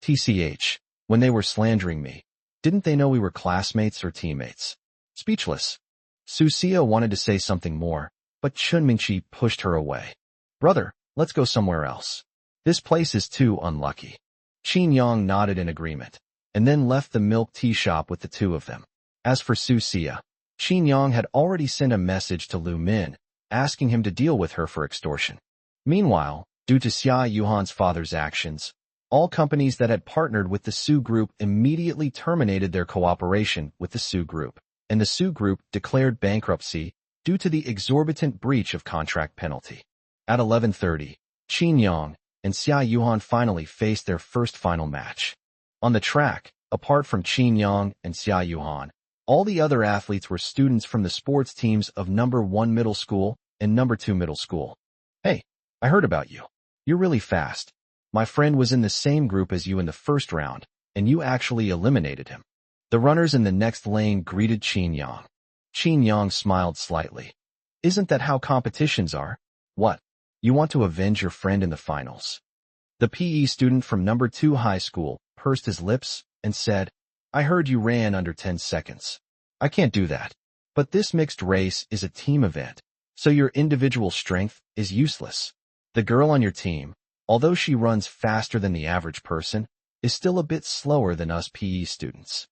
TCH, when they were slandering me, didn't they know we were classmates or teammates? Speechless. Su Xia wanted to say something more, but Chun Mingqi pushed her away. Brother, let's go somewhere else. This place is too unlucky. Qin Yang nodded in agreement, and then left the milk tea shop with the two of them. As for Su Xia, Qin Yang had already sent a message to Lu Min, asking him to deal with her for extortion. Meanwhile, due to Xia Yuhan's father's actions, all companies that had partnered with the Su Group immediately terminated their cooperation with the Su Group, and the Su Group declared bankruptcy due to the exorbitant breach of contract penalty. At 11:30, Qin Yang and Xia Yuhan finally faced their first final match. On the track, apart from Qin Yang and Xia Yuhan, all the other athletes were students from the sports teams of number 1 middle school and number 2 middle school. Hey, I heard about you. You're really fast. My friend was in the same group as you in the first round, and you actually eliminated him. The runners in the next lane greeted Qin Yang. Qin Yang smiled slightly. Isn't that how competitions are? What? You want to avenge your friend in the finals? The PE student from number 2 high school pursed his lips and said, I heard you ran under 10 seconds. I can't do that. But this mixed race is a team event, so your individual strength is useless. The girl on your team, although she runs faster than the average person, is still a bit slower than us PE students.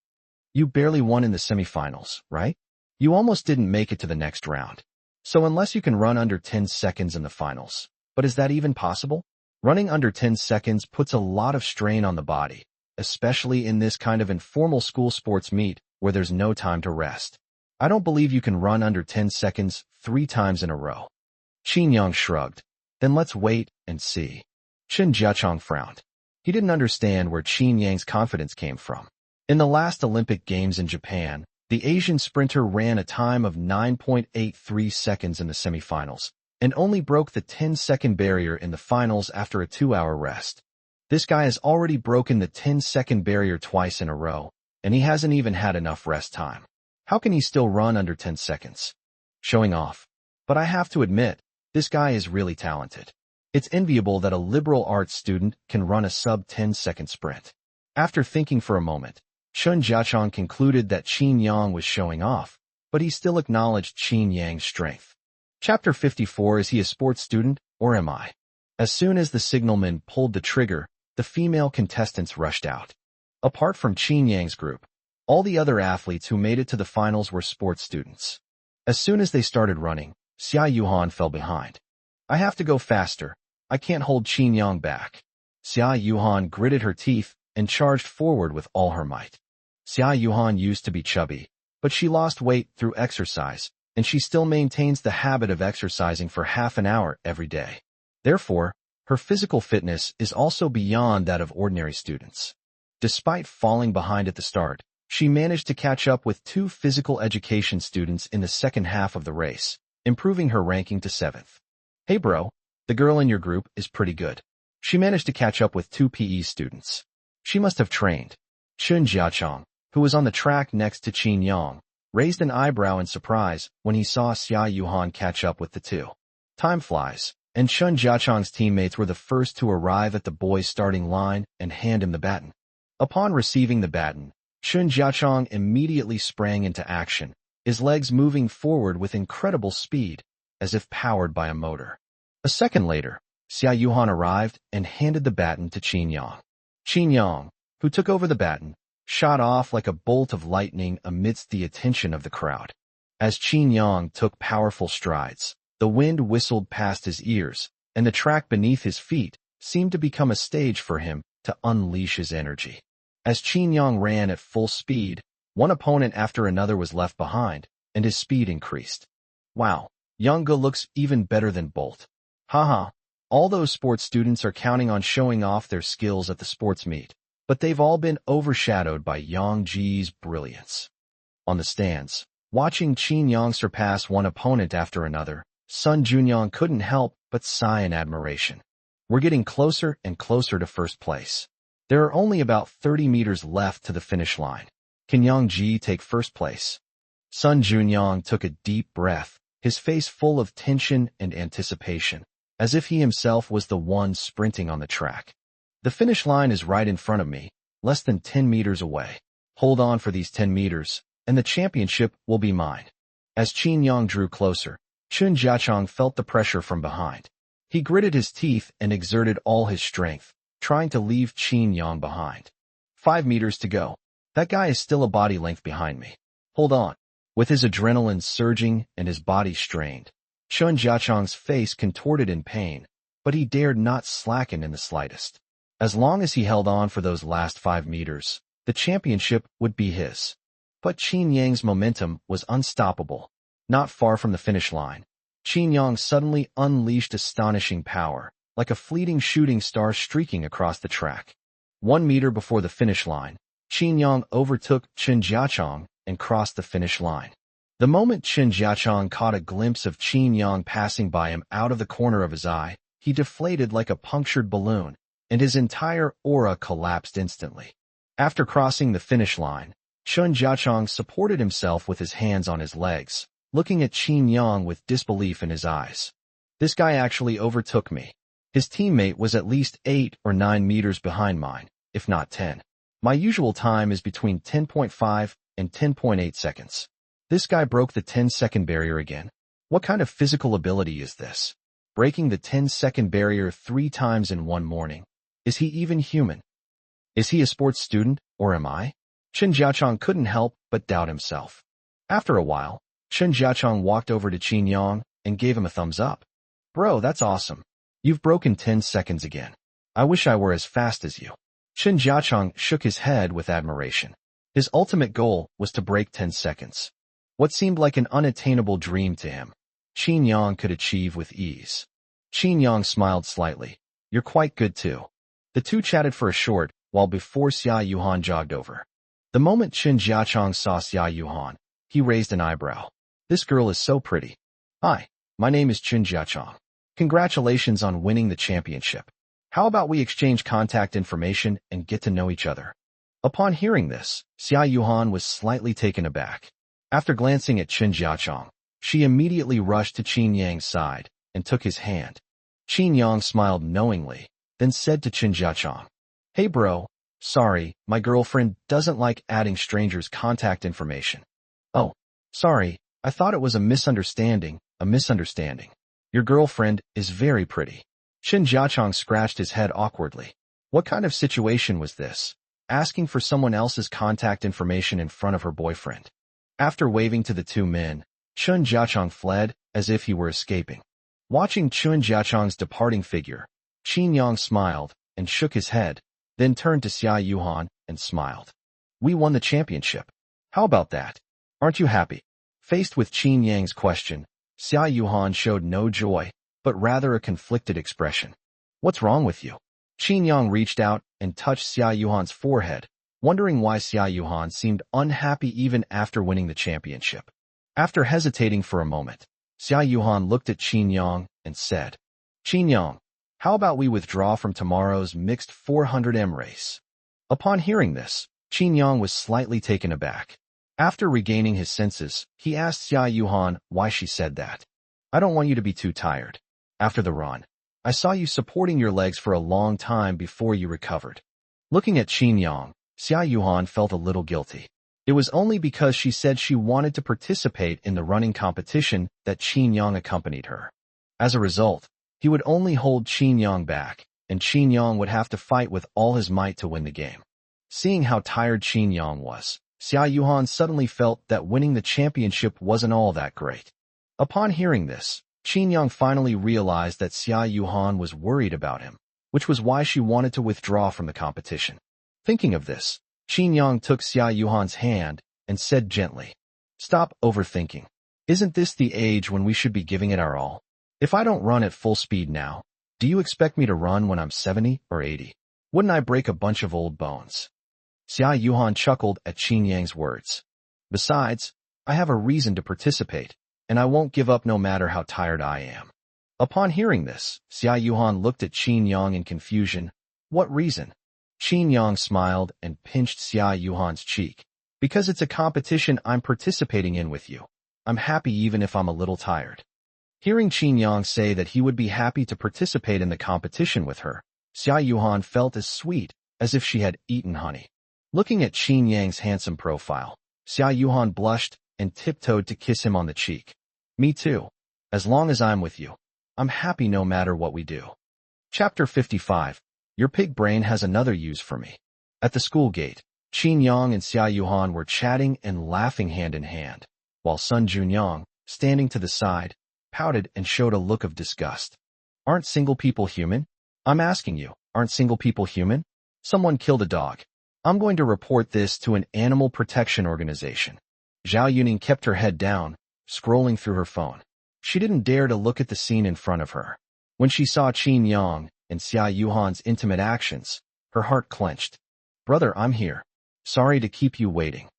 You barely won in the semifinals, right? You almost didn't make it to the next round. So unless you can run under 10 seconds in the finals, but is that even possible? Running under 10 seconds puts a lot of strain on the body, especially in this kind of informal school sports meet where there's no time to rest. I don't believe you can run under 10 seconds 3 times in a row. Qin Yang shrugged. Then let's wait and see. Chen Jiachong frowned. He didn't understand where Qin Yang's confidence came from. In the last Olympic Games in Japan, the Asian sprinter ran a time of 9.83 seconds in the semifinals, and only broke the 10-second barrier in the finals after a 2-hour rest. This guy has already broken the 10-second barrier twice in a row, and he hasn't even had enough rest time. How can he still run under 10 seconds? Showing off. But I have to admit, this guy is really talented. It's enviable that a liberal arts student can run a sub-10-second sprint. After thinking for a moment, Chen Jiachong concluded that Qin Yang was showing off, but he still acknowledged Qin Yang's strength. Chapter 54. Is he a sports student, or am I? As soon as the signalman pulled the trigger, the female contestants rushed out. Apart from Qin Yang's group, all the other athletes who made it to the finals were sports students. As soon as they started running, Xia Yuhan fell behind. I have to go faster. I can't hold Qin Yang back. Xia Yuhan gritted her teeth and charged forward with all her might. Xia Yuhan used to be chubby, but she lost weight through exercise, and she still maintains the habit of exercising for half an hour every day. Therefore, her physical fitness is also beyond that of ordinary students. Despite falling behind at the start, she managed to catch up with 2 physical education students in the second half of the race, improving her ranking to 7th. Hey bro, the girl in your group is pretty good. She managed to catch up with 2 PE students. She must have trained. Chen Jiachong, who was on the track next to Qin Yang, raised an eyebrow in surprise when he saw Xia Yuhan catch up with the 2. Time flies, and Chen Jiachong's teammates were the first to arrive at the boys' starting line and hand him the baton. Upon receiving the baton, Chen Jiachong immediately sprang into action, his legs moving forward with incredible speed, as if powered by a motor. A second later, Xia Yuhan arrived and handed the baton to Qin Yang. Qin Yang, who took over the baton, shot off like a bolt of lightning amidst the attention of the crowd. As Qin Yang took powerful strides, the wind whistled past his ears, and the track beneath his feet seemed to become a stage for him to unleash his energy. As Qin Yang ran at full speed, one opponent after another was left behind, and his speed increased. Wow, Yang looks even better than Bolt. Haha, all those sports students are counting on showing off their skills at the sports meet, but they've all been overshadowed by Yang Ji's brilliance. On the stands, watching Qin Yang surpass one opponent after another, Sun Junyang couldn't help but sigh in admiration. We're getting closer and closer to first place. There are only about 30 meters left to the finish line. Can Yang Ji take first place? Sun Junyang took a deep breath, his face full of tension and anticipation, as if he himself was the one sprinting on the track. The finish line is right in front of me, less than 10 meters away. Hold on for these 10 meters, and the championship will be mine. As Qin Yang drew closer, Chun Jiachong felt the pressure from behind. He gritted his teeth and exerted all his strength, trying to leave Qin Yang behind. 5 meters to go. That guy is still a body length behind me. Hold on. With his adrenaline surging and his body strained, Chun Jiachong's face contorted in pain, but he dared not slacken in the slightest. As long as he held on for those last 5 meters, the championship would be his. But Qin Yang's momentum was unstoppable. Not far from the finish line, Qin Yang suddenly unleashed astonishing power, like a fleeting shooting star streaking across the track. 1 meter before the finish line, Qin Yang overtook Chun Jiachong and crossed the finish line. The moment Chun Jiachong caught a glimpse of Qin Yang passing by him out of the corner of his eye, he deflated like a punctured balloon, and his entire aura collapsed instantly. After crossing the finish line, Chun Jiachong supported himself with his hands on his legs, looking at Qin Yang with disbelief in his eyes. This guy actually overtook me. His teammate was at least 8 or 9 meters behind mine, if not 10. My usual time is between 10.5 and 10.8 seconds. This guy broke the 10-second barrier again. What kind of physical ability is this? Breaking the 10-second barrier 3 times in one morning. Is he even human? Is he a sports student, or am I? Chun Jiachong couldn't help but doubt himself. After a while, Chun Jiachong walked over to Qin Yang and gave him a thumbs up. Bro, that's awesome. You've broken 10 seconds again. I wish I were as fast as you. Chun Jiachong shook his head with admiration. His ultimate goal was to break 10 seconds. What seemed like an unattainable dream to him, Qin Yang could achieve with ease. Qin Yang smiled slightly. You're quite good too. The two chatted for a short while before Xia Yuhan jogged over. The moment Chun Jiachong saw Xia Yuhan, he raised an eyebrow. This girl is so pretty. Hi, my name is Chun Jiachong. Congratulations on winning the championship. How about we exchange contact information and get to know each other? Upon hearing this, Xia Yuhan was slightly taken aback. After glancing at Chun Jiachong, she immediately rushed to Qin Yang's side and took his hand. Qin Yang smiled knowingly, then said to Chun Jiachong, Hey bro, sorry, my girlfriend doesn't like adding strangers' contact information. Oh, sorry, I thought it was a misunderstanding. Your girlfriend is very pretty. Chun Jiachong scratched his head awkwardly. What kind of situation was this? Asking for someone else's contact information in front of her boyfriend. After waving to the two men, Chun Jiachong fled as if he were escaping. Watching Chun Jiachong's departing figure, Qin Yang smiled and shook his head, then turned to Xia Yuhan and smiled. We won the championship. How about that? Aren't you happy? Faced with Qin Yang's question, Xia Yuhan showed no joy, but rather a conflicted expression. What's wrong with you? Qin Yang reached out and touched Xia Yuhan's forehead, wondering why Xia Yuhan seemed unhappy even after winning the championship. After hesitating for a moment, Xia Yuhan looked at Qin Yang and said, Qin Yang, how about we withdraw from tomorrow's mixed 400m race? Upon hearing this, Qin Yang was slightly taken aback. After regaining his senses, he asked Xia Yuhan why she said that. I don't want you to be too tired. After the run, I saw you supporting your legs for a long time before you recovered. Looking at Qin Yang, Xia Yuhan felt a little guilty. It was only because she said she wanted to participate in the running competition that Qin Yang accompanied her. As a result, he would only hold Qin Yang back, and Qin Yang would have to fight with all his might to win the game. Seeing how tired Qin Yang was, Xia Yuhan suddenly felt that winning the championship wasn't all that great. Upon hearing this, Qin Yang finally realized that Xia Yuhan was worried about him, which was why she wanted to withdraw from the competition. Thinking of this, Qin Yang took Xia Yuhan's hand and said gently, Stop overthinking. Isn't this the age when we should be giving it our all? If I don't run at full speed now, do you expect me to run when I'm 70 or 80? Wouldn't I break a bunch of old bones? Xia Yuhan chuckled at Qin Yang's words. Besides, I have a reason to participate, and I won't give up no matter how tired I am. Upon hearing this, Xia Yuhan looked at Qin Yang in confusion. What reason? Qin Yang smiled and pinched Xia Yuhan's cheek. Because it's a competition I'm participating in with you. I'm happy even if I'm a little tired. Hearing Qin Yang say that he would be happy to participate in the competition with her, Xia Yuhan felt as sweet as if she had eaten honey. Looking at Qin Yang's handsome profile, Xia Yuhan blushed and tiptoed to kiss him on the cheek. Me too. As long as I'm with you, I'm happy no matter what we do. Chapter 55. Your pig brain has another use for me. At the school gate, Qin Yang and Xia Yuhan were chatting and laughing hand in hand, while Sun Junyang, standing to the side, pouted and showed a look of disgust. Aren't single people human? I'm asking you, aren't single people human? Someone killed a dog. I'm going to report this to an animal protection organization. Zhao Yuning kept her head down, scrolling through her phone. She didn't dare to look at the scene in front of her. When she saw Qin Yang and Xia Yuhan's intimate actions, her heart clenched. Brother, I'm here. Sorry to keep you waiting.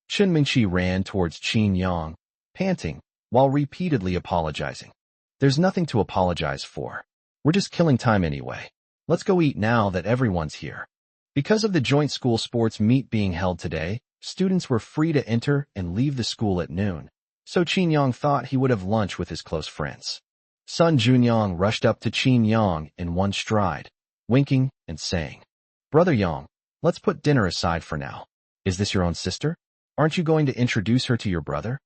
Chen Mingqi ran towards Qin Yang, panting, while repeatedly apologizing. There's nothing to apologize for. We're just killing time anyway. Let's go eat now that everyone's here. Because of the joint school sports meet being held today, students were free to enter and leave the school at noon, so Qin Yang thought he would have lunch with his close friends. Sun Junyang rushed up to Qin Yang in one stride, winking and saying, Brother Yang, let's put dinner aside for now. Is this your own sister? Aren't you going to introduce her to your brother?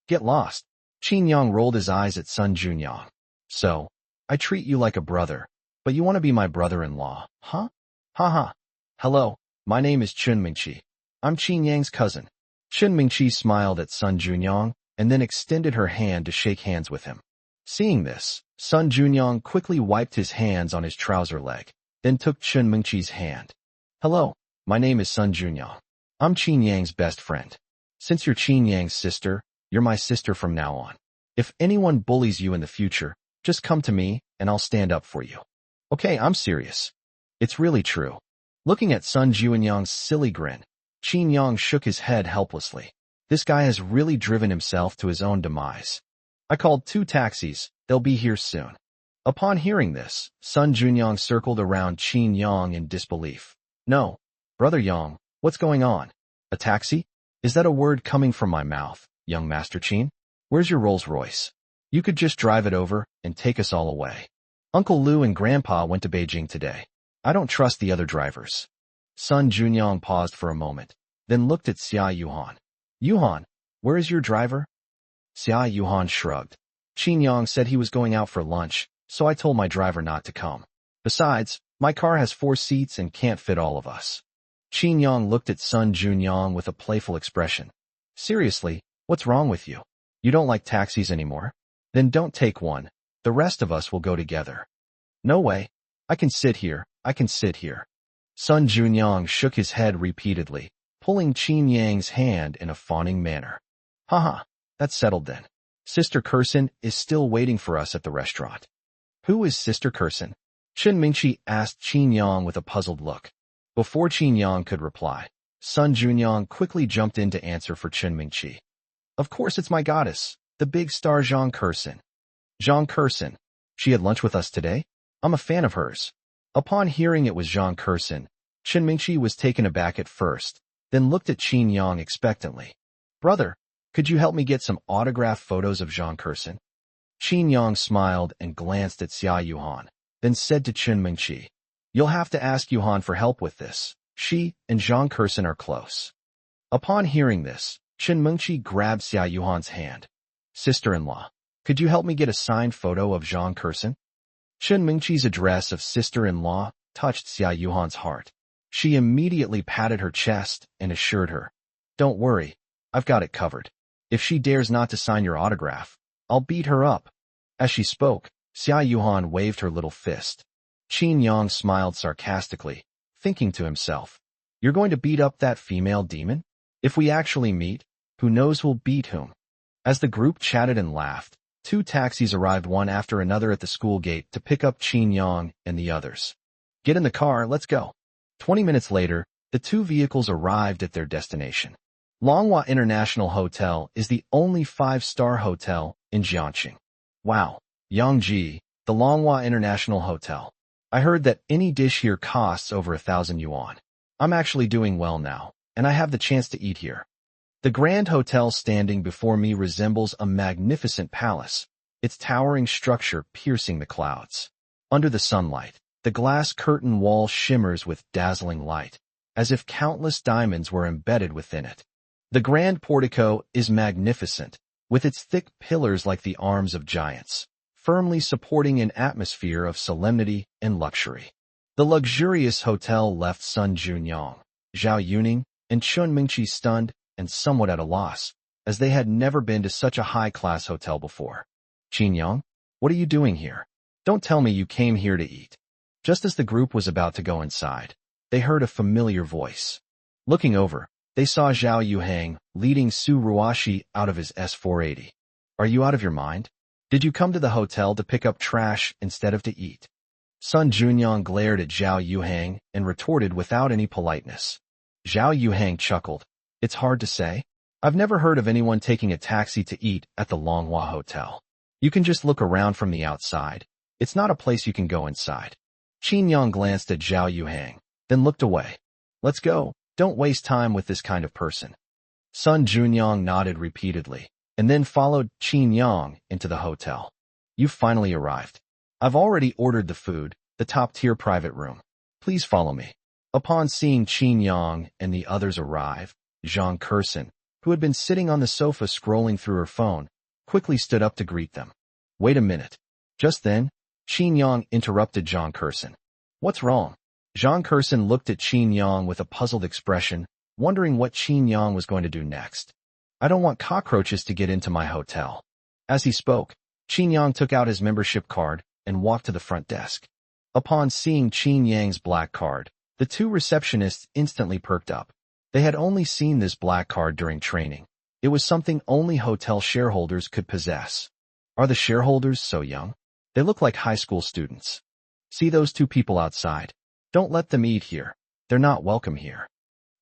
Get lost. Qin Yang rolled his eyes at Sun Junyang. So, I treat you like a brother, but you want to be my brother-in-law, huh? Ha ha. Hello, my name is Chen Mingqi. I'm Qin Yang's cousin. Chen Mingqi smiled at Sun Junyang and then extended her hand to shake hands with him. Seeing this, Sun Junyang quickly wiped his hands on his trouser leg, then took Chen Mingqi's hand. Hello, my name is Sun Junyang. I'm Qin Yang's best friend. Since you're Qin Yang's sister, you're my sister from now on. If anyone bullies you in the future, just come to me and I'll stand up for you. Okay, I'm serious. It's really true. Looking at Sun Junyang's silly grin, Qin Yang shook his head helplessly. This guy has really driven himself to his own demise. I called 2 taxis, they'll be here soon. Upon hearing this, Sun Junyang circled around Qin Yang in disbelief. No, Brother Yang, what's going on? A taxi? Is that a word coming from my mouth, young Master Qin? Where's your Rolls Royce? You could just drive it over and take us all away. Uncle Lu and Grandpa went to Beijing today. I don't trust the other drivers. Sun Junyang paused for a moment, then looked at Xia Yuhan. Yuhan, where is your driver? Xia Yuhan shrugged. Qin Yang said he was going out for lunch, so I told my driver not to come. Besides, my car has 4 seats and can't fit all of us. Qin Yang looked at Sun Junyang with a playful expression. Seriously, what's wrong with you? You don't like taxis anymore? Then don't take one. The rest of us will go together. No way. I can sit here. I can sit here. Sun Junyang shook his head repeatedly, pulling Qin Yang's hand in a fawning manner. Haha, that's settled then. Sister Kursin is still waiting for us at the restaurant. Who is Sister Kursin? Chen Mingqi asked Qin Yang with a puzzled look. Before Qin Yang could reply, Sun Junyang quickly jumped in to answer for Chen Mingqi. Of course it's my goddess, the big star Zhang Kursin. Zhang Kursin. She had lunch with us today? I'm a fan of hers. Upon hearing it was Zhang Kursin, Chen Mingqi was taken aback at first, then looked at Qin Yang expectantly. Brother, could you help me get some autographed photos of Zhang Kursin? Qin Yang smiled and glanced at Xia Yuhan, then said to Chen Mingqi, You'll have to ask Yuhan for help with this. She and Zhang Kursin are close. Upon hearing this, Chen Mingqi grabbed Xia Yuhan's hand. Sister-in-law, could you help me get a signed photo of Zhang Kursin? Chen Mingqi's address of sister-in-law touched Xia Yuhan's heart. She immediately patted her chest and assured her, Don't worry, I've got it covered. If she dares not to sign your autograph, I'll beat her up. As she spoke, Xia Yuhan waved her little fist. Qin Yang smiled sarcastically, thinking to himself, You're going to beat up that female demon? If we actually meet, who knows who'll beat whom? As the group chatted and laughed, 2 taxis arrived one after another at the school gate to pick up Qin Yang and the others. Get in the car, let's go. 20 minutes later, the 2 vehicles arrived at their destination. Longhua International Hotel is the only 5-star hotel in Jiangxing. Wow, Yangji, the Longhua International Hotel. I heard that any dish here costs over 1,000 yuan. I'm actually doing well now, and I have the chance to eat here. The grand hotel standing before me resembles a magnificent palace, its towering structure piercing the clouds. Under the sunlight, The glass curtain wall shimmers with dazzling light, as if countless diamonds were embedded within it. The grand portico is magnificent, with its thick pillars like the arms of giants, firmly supporting an atmosphere of solemnity and luxury. The luxurious hotel left Sun Junyang, Zhao Yuning, and Chun Mingqi stunned and somewhat at a loss, as they had never been to such a high-class hotel before. Qin, what are you doing here? Don't tell me you came here to eat. Just as the group was about to go inside, they heard a familiar voice. Looking over, they saw Zhao Yuhang leading Su Ruashi out of his S-480. Are you out of your mind? Did you come to the hotel to pick up trash instead of to eat? Sun Junyang glared at Zhao Yuhang and retorted without any politeness. Zhao Yuhang chuckled. It's hard to say. I've never heard of anyone taking a taxi to eat at the Longhua Hotel. You can just look around from the outside. It's not a place you can go inside. Qin Yang glanced at Zhao Yuhang, then looked away. Let's go. Don't waste time with this kind of person. Sun Junyang nodded repeatedly, and then followed Qin Yang into the hotel. You've finally arrived. I've already ordered the food, the top-tier private room. Please follow me. Upon seeing Qin Yang and the others arrive, Zhang Kurson, who had been sitting on the sofa scrolling through her phone, quickly stood up to greet them. Wait a minute. Just then, Qin Yang interrupted Zhang Kurson. What's wrong? Zhang Kurson looked at Qin Yang with a puzzled expression, wondering what Qin Yang was going to do next. I don't want cockroaches to get into my hotel. As he spoke, Qin Yang took out his membership card and walked to the front desk. Upon seeing Qin Yang's black card, the two receptionists instantly perked up. They had only seen this black card during training. It was something only hotel shareholders could possess. Are the shareholders so young? They look like high school students. See those two people outside? Don't let them eat here. They're not welcome here.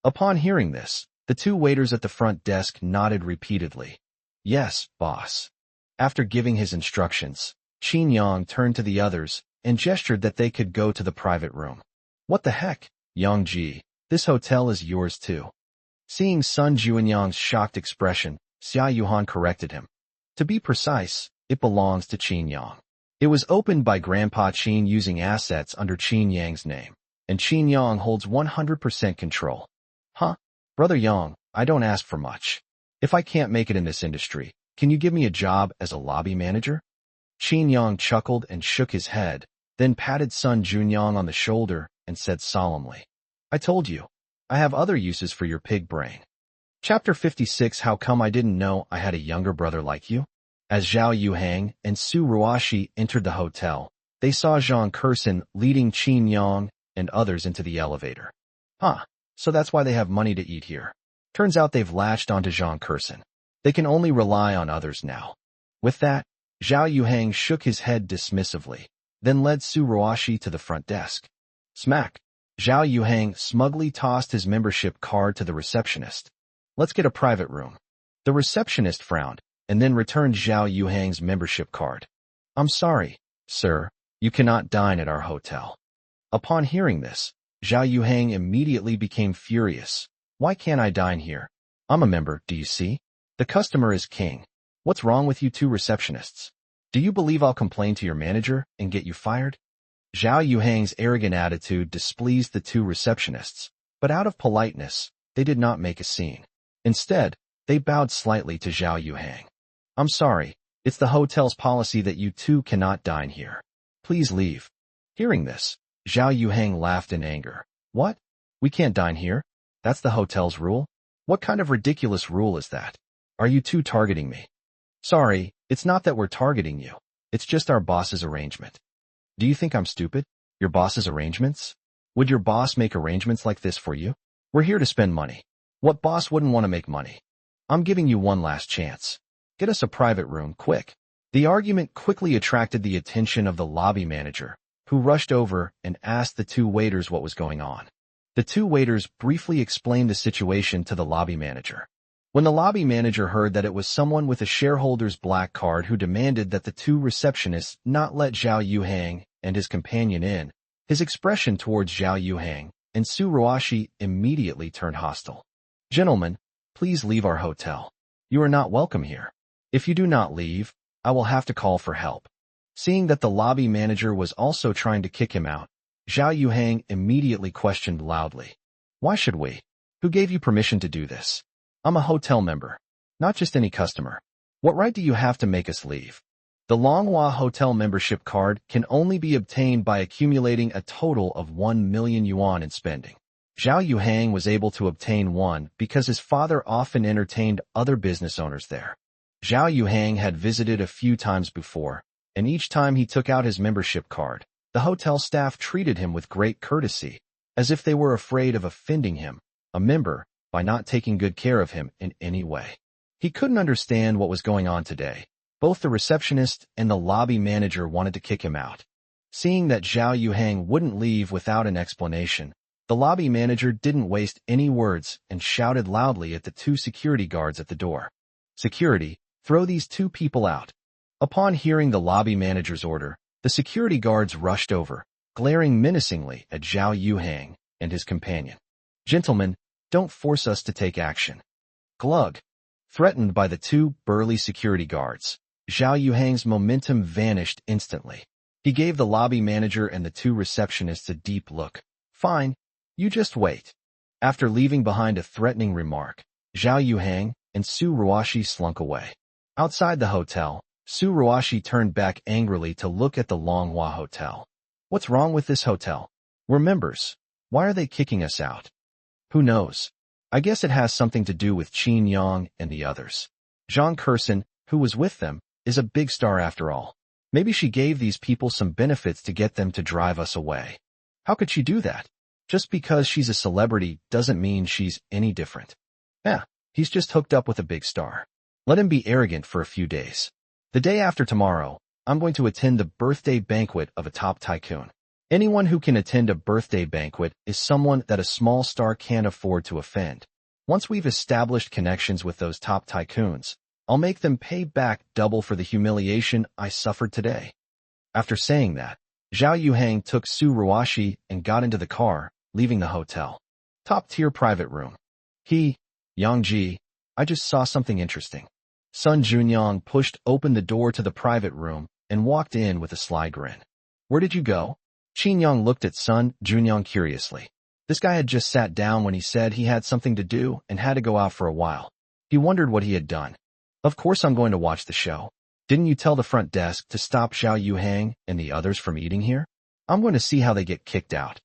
Upon hearing this, the two waiters at the front desk nodded repeatedly. Yes, boss. After giving his instructions, Qin Yang turned to the others and gestured that they could go to the private room. What the heck, Yang Ji? This hotel is yours too. Seeing Sun Junyang's shocked expression, Xia Yuhan corrected him. To be precise, it belongs to Qin Yang. It was opened by Grandpa Qin using assets under Qin Yang's name, and Qin Yang holds 100% control. Huh? Brother Yang, I don't ask for much. If I can't make it in this industry, can you give me a job as a lobby manager? Qin Yang chuckled and shook his head, then patted Sun Junyang on the shoulder and said solemnly, I told you, I have other uses for your pig brain. Chapter 56. How come I didn't know I had a younger brother like you? As Zhao Yuhang and Su Ruashi entered the hotel, they saw Zhang Kurson leading Qin Yang and others into the elevator. Huh, so that's why they have money to eat here. Turns out they've latched onto Zhang Kurson. They can only rely on others now. With that, Zhao Yuhang shook his head dismissively, then led Su Ruashi to the front desk. Smack! Zhao Yuhang smugly tossed his membership card to the receptionist. Let's get a private room. The receptionist frowned, and then returned Zhao Yuhang's membership card. I'm sorry, sir, you cannot dine at our hotel. Upon hearing this, Zhao Yuhang immediately became furious. Why can't I dine here? I'm a member, do you see? The customer is king. What's wrong with you two receptionists? Do you believe I'll complain to your manager and get you fired? Zhao Yuhang's arrogant attitude displeased the two receptionists, but out of politeness, they did not make a scene. Instead, they bowed slightly to Zhao Yuhang. I'm sorry, it's the hotel's policy that you two cannot dine here. Please leave. Hearing this, Zhao Yuhang laughed in anger. What? We can't dine here? That's the hotel's rule? What kind of ridiculous rule is that? Are you two targeting me? Sorry, it's not that we're targeting you. It's just our boss's arrangement. Do you think I'm stupid? Your boss's arrangements? Would your boss make arrangements like this for you? We're here to spend money. What boss wouldn't want to make money? I'm giving you one last chance. Get us a private room, quick. The argument quickly attracted the attention of the lobby manager, who rushed over and asked the two waiters what was going on. The two waiters briefly explained the situation to the lobby manager. When the lobby manager heard that it was someone with a shareholder's black card who demanded that the two receptionists not let Zhao Yuhang and his companion in, his expression towards Zhao Yuhang and Su Ruashi immediately turned hostile. Gentlemen, please leave our hotel. You are not welcome here. If you do not leave, I will have to call for help. Seeing that the lobby manager was also trying to kick him out, Zhao Yuhang immediately questioned loudly. Why should we? Who gave you permission to do this? I'm a hotel member, not just any customer. What right do you have to make us leave? The Longhua Hotel membership card can only be obtained by accumulating a total of 1 million yuan in spending. Zhao Yuhang was able to obtain one because his father often entertained other business owners there. Zhao Yuhang had visited a few times before, and each time he took out his membership card, the hotel staff treated him with great courtesy, as if they were afraid of offending him, a member, by not taking good care of him in any way. He couldn't understand what was going on today. Both the receptionist and the lobby manager wanted to kick him out. Seeing that Zhao Yuhang wouldn't leave without an explanation, the lobby manager didn't waste any words and shouted loudly at the two security guards at the door. Security, throw these two people out. Upon hearing the lobby manager's order, the security guards rushed over, glaring menacingly at Zhao Yuhang and his companion. Gentlemen, don't force us to take action. Glug. Threatened by the two burly security guards, Zhao Yuhang's momentum vanished instantly. He gave the lobby manager and the two receptionists a deep look. Fine, you just wait. After leaving behind a threatening remark, Zhao Yuhang and Su Ruashi slunk away. Outside the hotel, Su Ruashi turned back angrily to look at the Longhua Hotel. What's wrong with this hotel? We're members. Why are they kicking us out? Who knows? I guess it has something to do with Qin Yang and the others. Zhang Kersen, who was with them, is a big star after all. Maybe she gave these people some benefits to get them to drive us away. How could she do that? Just because she's a celebrity doesn't mean she's any different. He's just hooked up with a big star. Let him be arrogant for a few days. The day after tomorrow, I'm going to attend the birthday banquet of a top tycoon. Anyone who can attend a birthday banquet is someone that a small star can't afford to offend. Once we've established connections with those top tycoons, I'll make them pay back double for the humiliation I suffered today. After saying that, Zhao Yuhang took Su Ruashi and got into the car, leaving the hotel. Top-tier private room. Yang Ji, I just saw something interesting. Sun Junyang pushed open the door to the private room and walked in with a sly grin. Where did you go? Qin Yang looked at Sun Junyang curiously. This guy had just sat down when he said he had something to do and had to go out for a while. He wondered what he had done. Of course I'm going to watch the show. Didn't you tell the front desk to stop Zhao Yuhang and the others from eating here? I'm going to see how they get kicked out.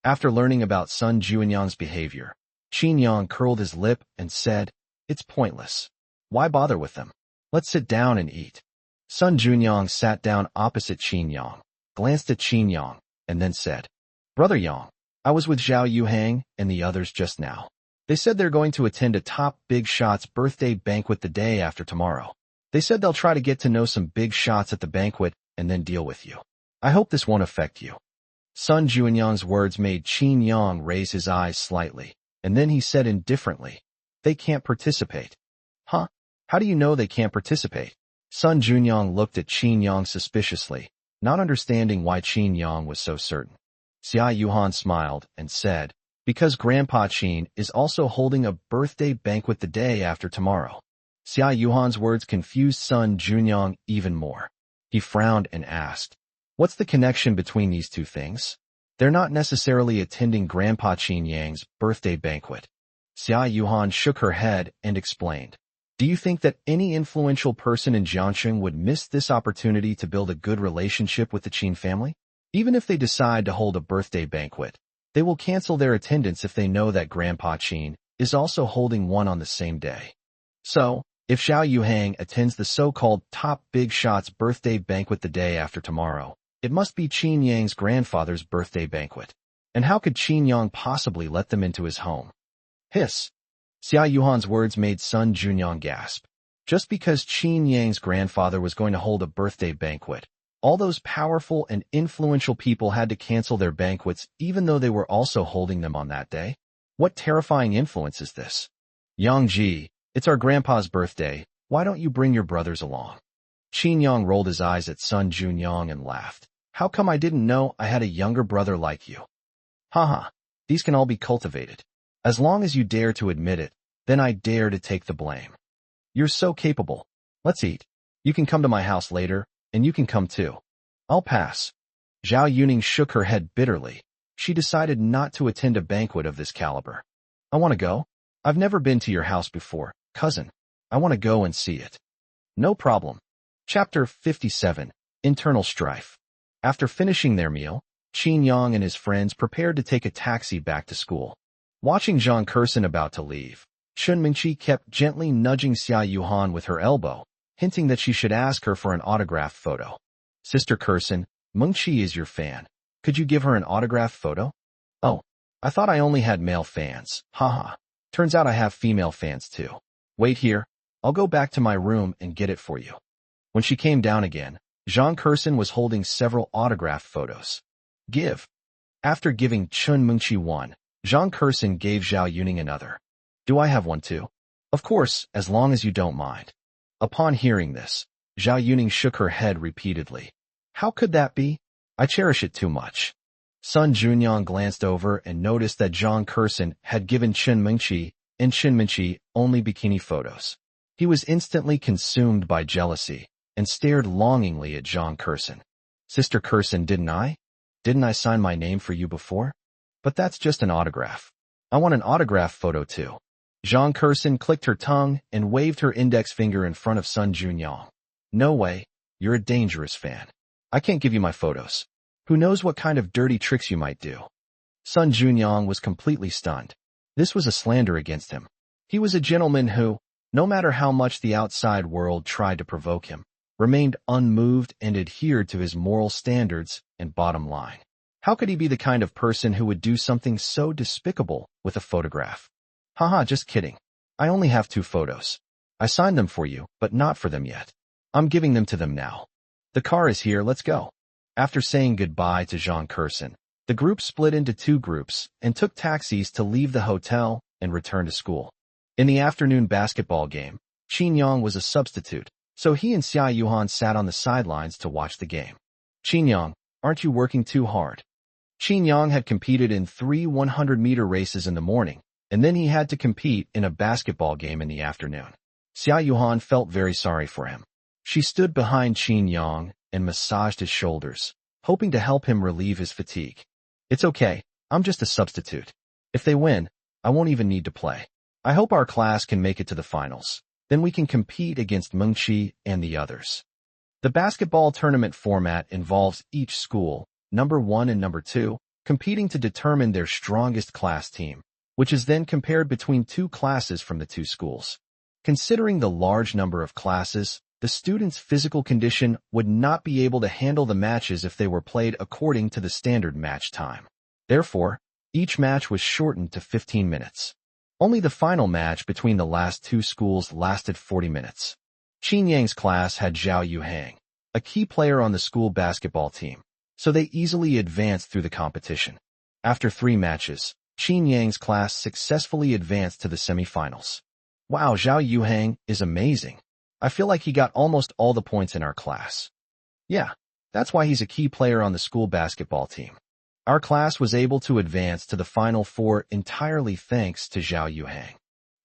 After learning about Sun Junyang's behavior, Qin Yang curled his lip and said, It's pointless. Why bother with them? Let's sit down and eat. Sun Junyang sat down opposite Qin Yang, glanced at Qin Yang, and then said, Brother Yang, I was with Zhao Yuhang and the others just now. They said they're going to attend a top big shots birthday banquet the day after tomorrow. They said they'll try to get to know some big shots at the banquet and then deal with you. I hope this won't affect you. Sun Junyang's words made Qin Yang raise his eyes slightly, and then he said indifferently, They can't participate. Huh? How do you know they can't participate? Sun Junyang looked at Qin Yang suspiciously, not understanding why Qin Yang was so certain. Xia Yuhan smiled and said, Because Grandpa Qin is also holding a birthday banquet the day after tomorrow. Xia Yuhan's words confused Sun Junyang even more. He frowned and asked, What's the connection between these two things? They're not necessarily attending Grandpa Qin Yang's birthday banquet. Xia Yuhan shook her head and explained, Do you think that any influential person in Jiangsheng would miss this opportunity to build a good relationship with the Qin family? Even if they decide to hold a birthday banquet, they will cancel their attendance if they know that Grandpa Qin is also holding one on the same day. So, if Zhao Yuhang attends the so-called top big shots birthday banquet the day after tomorrow, it must be Qin Yang's grandfather's birthday banquet. And how could Qin Yang possibly let them into his home? Hiss. Xia Yuhan's words made Sun Junyang gasp. Just because Qin Yang's grandfather was going to hold a birthday banquet, all those powerful and influential people had to cancel their banquets even though they were also holding them on that day? What terrifying influence is this? Yang Ji, it's our grandpa's birthday. Why don't you bring your brothers along? Qin Yang rolled his eyes at Sun Junyang and laughed. How come I didn't know I had a younger brother like you? Haha, these can all be cultivated. As long as you dare to admit it, then I dare to take the blame. You're so capable. Let's eat. You can come to my house later, and you can come too. I'll pass. Zhao Yuning shook her head bitterly, she decided not to attend a banquet of this caliber. I want to go. I've never been to your house before, cousin. I want to go and see it. No problem. Chapter 57. Internal Strife. After finishing their meal, Qin Yang and his friends prepared to take a taxi back to school. Watching Zhang Kursin about to leave, Chun Mingqi kept gently nudging Xia Yuhan with her elbow, hinting that she should ask her for an autographed photo. Sister Kursin, Mingqi is your fan. Could you give her an autographed photo? Oh, I thought I only had male fans. Haha. Turns out I have female fans too. Wait here. I'll go back to my room and get it for you. When she came down again, Zhang Kursin was holding several autographed photos. Give. After giving Chun Mingqi one, Zhang Kursin gave Zhao Yuning another. Do I have one too? Of course, as long as you don't mind. Upon hearing this, Zhao Yuning shook her head repeatedly. How could that be? I cherish it too much. Sun Junyang glanced over and noticed that Zhang Kursin had given Chun Mingqi and Chun Mingqi only bikini photos. He was instantly consumed by jealousy and stared longingly at Zhang Kursin. Sister Kursin, didn't I sign my name for you before? But that's just an autograph. I want an autograph photo too. Zhang Kursin clicked her tongue and waved her index finger in front of Sun Junyang. No way, you're a dangerous fan. I can't give you my photos. Who knows what kind of dirty tricks you might do? Sun Junyang was completely stunned. This was a slander against him. He was a gentleman who, no matter how much the outside world tried to provoke him, remained unmoved and adhered to his moral standards and bottom line. How could he be the kind of person who would do something so despicable with a photograph? Haha, just kidding. I only have 2 photos. I signed them for you, but not for them yet. I'm giving them to them now. The car is here, let's go. After saying goodbye to Zhang Kursin, the group split into 2 groups and took taxis to leave the hotel and return to school. In the afternoon basketball game, Qin Yang was a substitute, so he and Xia Yuhan sat on the sidelines to watch the game. Qin Yang, aren't you working too hard? Qin Yang had competed in 3 100-meter races in the morning, and then he had to compete in a basketball game in the afternoon. Xia Yuhan felt very sorry for him. She stood behind Qin Yang and massaged his shoulders, hoping to help him relieve his fatigue. It's okay, I'm just a substitute. If they win, I won't even need to play. I hope our class can make it to the finals. Then we can compete against Mengqi and the others. The basketball tournament format involves each school, number 1 and number 2, competing to determine their strongest class team, which is then compared between 2 classes from the 2 schools. Considering the large number of classes, the students' physical condition would not be able to handle the matches if they were played according to the standard match time. Therefore, each match was shortened to 15 minutes. Only the final match between the last 2 schools lasted 40 minutes. Qin Yang's class had Zhao Yuhang, a key player on the school basketball team, so they easily advanced through the competition. After 3 matches, Qin Yang's class successfully advanced to the semifinals. Wow, Zhao Yuhang is amazing. I feel like he got almost all the points in our class. Yeah, that's why he's a key player on the school basketball team. Our class was able to advance to the Final 4 entirely thanks to Zhao Yuhang.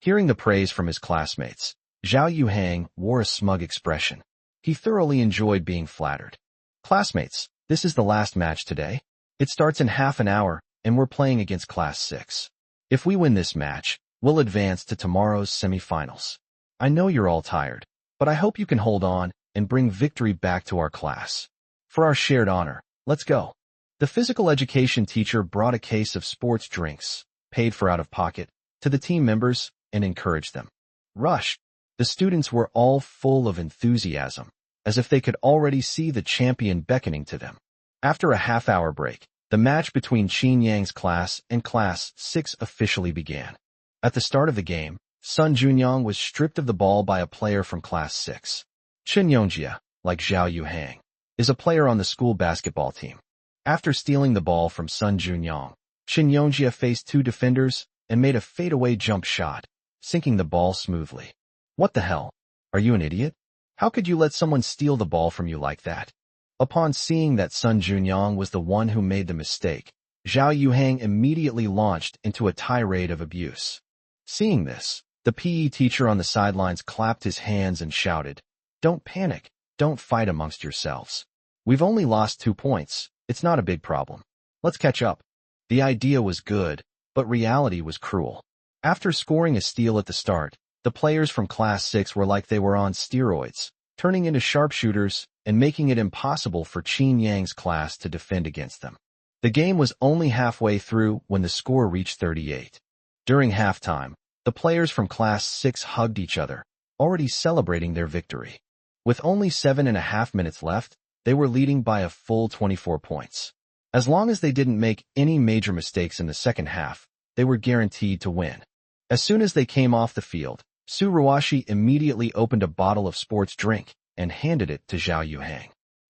Hearing the praise from his classmates, Zhao Yuhang wore a smug expression. He thoroughly enjoyed being flattered. Classmates, this is the last match today. It starts in half an hour, and we're playing against Class 6. If we win this match, we'll advance to tomorrow's semifinals. I know you're all tired, but I hope you can hold on and bring victory back to our class. For our shared honor, let's go. The physical education teacher brought a case of sports drinks, paid for out of pocket, to the team members and encouraged them. Rush. The students were all full of enthusiasm, as if they could already see the champion beckoning to them. After a half-hour break, the match between Qin Yang's class and Class 6 officially began. At the start of the game, Sun Junyang was stripped of the ball by a player from Class 6. Chen Yongjia, like Zhao Yuhang, is a player on the school basketball team. After stealing the ball from Sun Junyang, Chen Yongjia faced 2 defenders and made a fadeaway jump shot, sinking the ball smoothly. What the hell? Are you an idiot? How could you let someone steal the ball from you like that? Upon seeing that Sun Junyang was the one who made the mistake, Zhao Yuhang immediately launched into a tirade of abuse. Seeing this, the PE teacher on the sidelines clapped his hands and shouted, "Don't panic, don't fight amongst yourselves. We've only lost 2 points, it's not a big problem. Let's catch up." The idea was good, but reality was cruel. After scoring a steal at the start, the players from Class 6 were like they were on steroids, turning into sharpshooters and making it impossible for Qin Yang's class to defend against them. The game was only halfway through when the score reached 38. During halftime, the players from Class 6 hugged each other, already celebrating their victory. With only 7.5 minutes left, they were leading by a full 24 points. As long as they didn't make any major mistakes in the second half, they were guaranteed to win. As soon as they came off the field, Su Ruashi immediately opened a bottle of sports drink and handed it to Zhao Yuhang.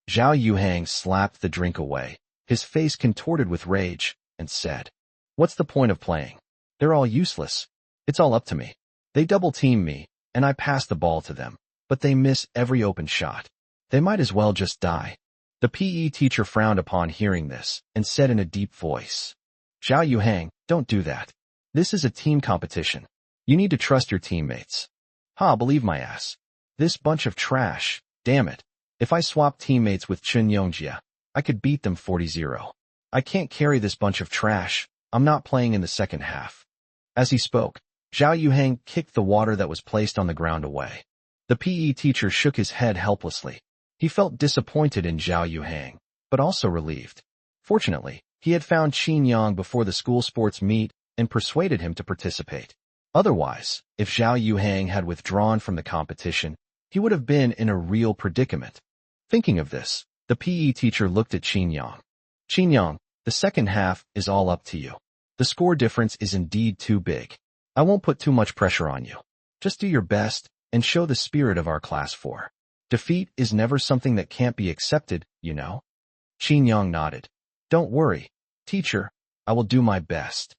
Zhao Yuhang slapped the drink away, his face contorted with rage, and said, "What's the point of playing? They're all useless. It's all up to me. They double-team me, and I pass the ball to them, but they miss every open shot. They might as well just die." The PE teacher frowned upon hearing this and said in a deep voice, "Zhao Yuhang, don't do that. This is a team competition. You need to trust your teammates." "Ha, believe my ass. This bunch of trash, damn it. If I swap teammates with Chun Yongjia, I could beat them 40-0. I can't carry this bunch of trash. I'm not playing in the second half." As he spoke, Zhao Yuhang kicked the water that was placed on the ground away. The PE teacher shook his head helplessly. He felt disappointed in Zhao Yuhang, but also relieved. Fortunately, he had found Qin Yang before the school sports meet and persuaded him to participate. Otherwise, if Zhao Yuhang had withdrawn from the competition, he would have been in a real predicament. Thinking of this, the PE teacher looked at Qin Yang. "Qin Yang, the second half is all up to you. The score difference is indeed too big. I won't put too much pressure on you. Just do your best and show the spirit of our Class 4. Defeat is never something that can't be accepted, you know." Qin Yang nodded. "Don't worry, teacher, I will do my best."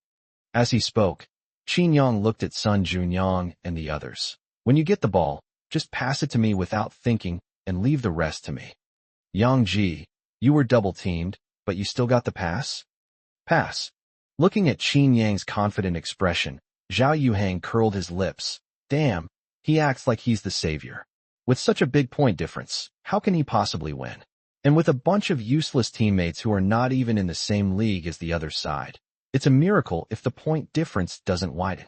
As he spoke, Qin Yang looked at Sun Junyang and the others. "When you get the ball, just pass it to me without thinking and leave the rest to me." "Yang Ji, you were double-teamed, but you still got the pass?" "Pass." Looking at Qin Yang's confident expression, Zhao Yuhang curled his lips. Damn, he acts like he's the savior. With such a big point difference, how can he possibly win? And with a bunch of useless teammates who are not even in the same league as the other side, it's a miracle if the point difference doesn't widen.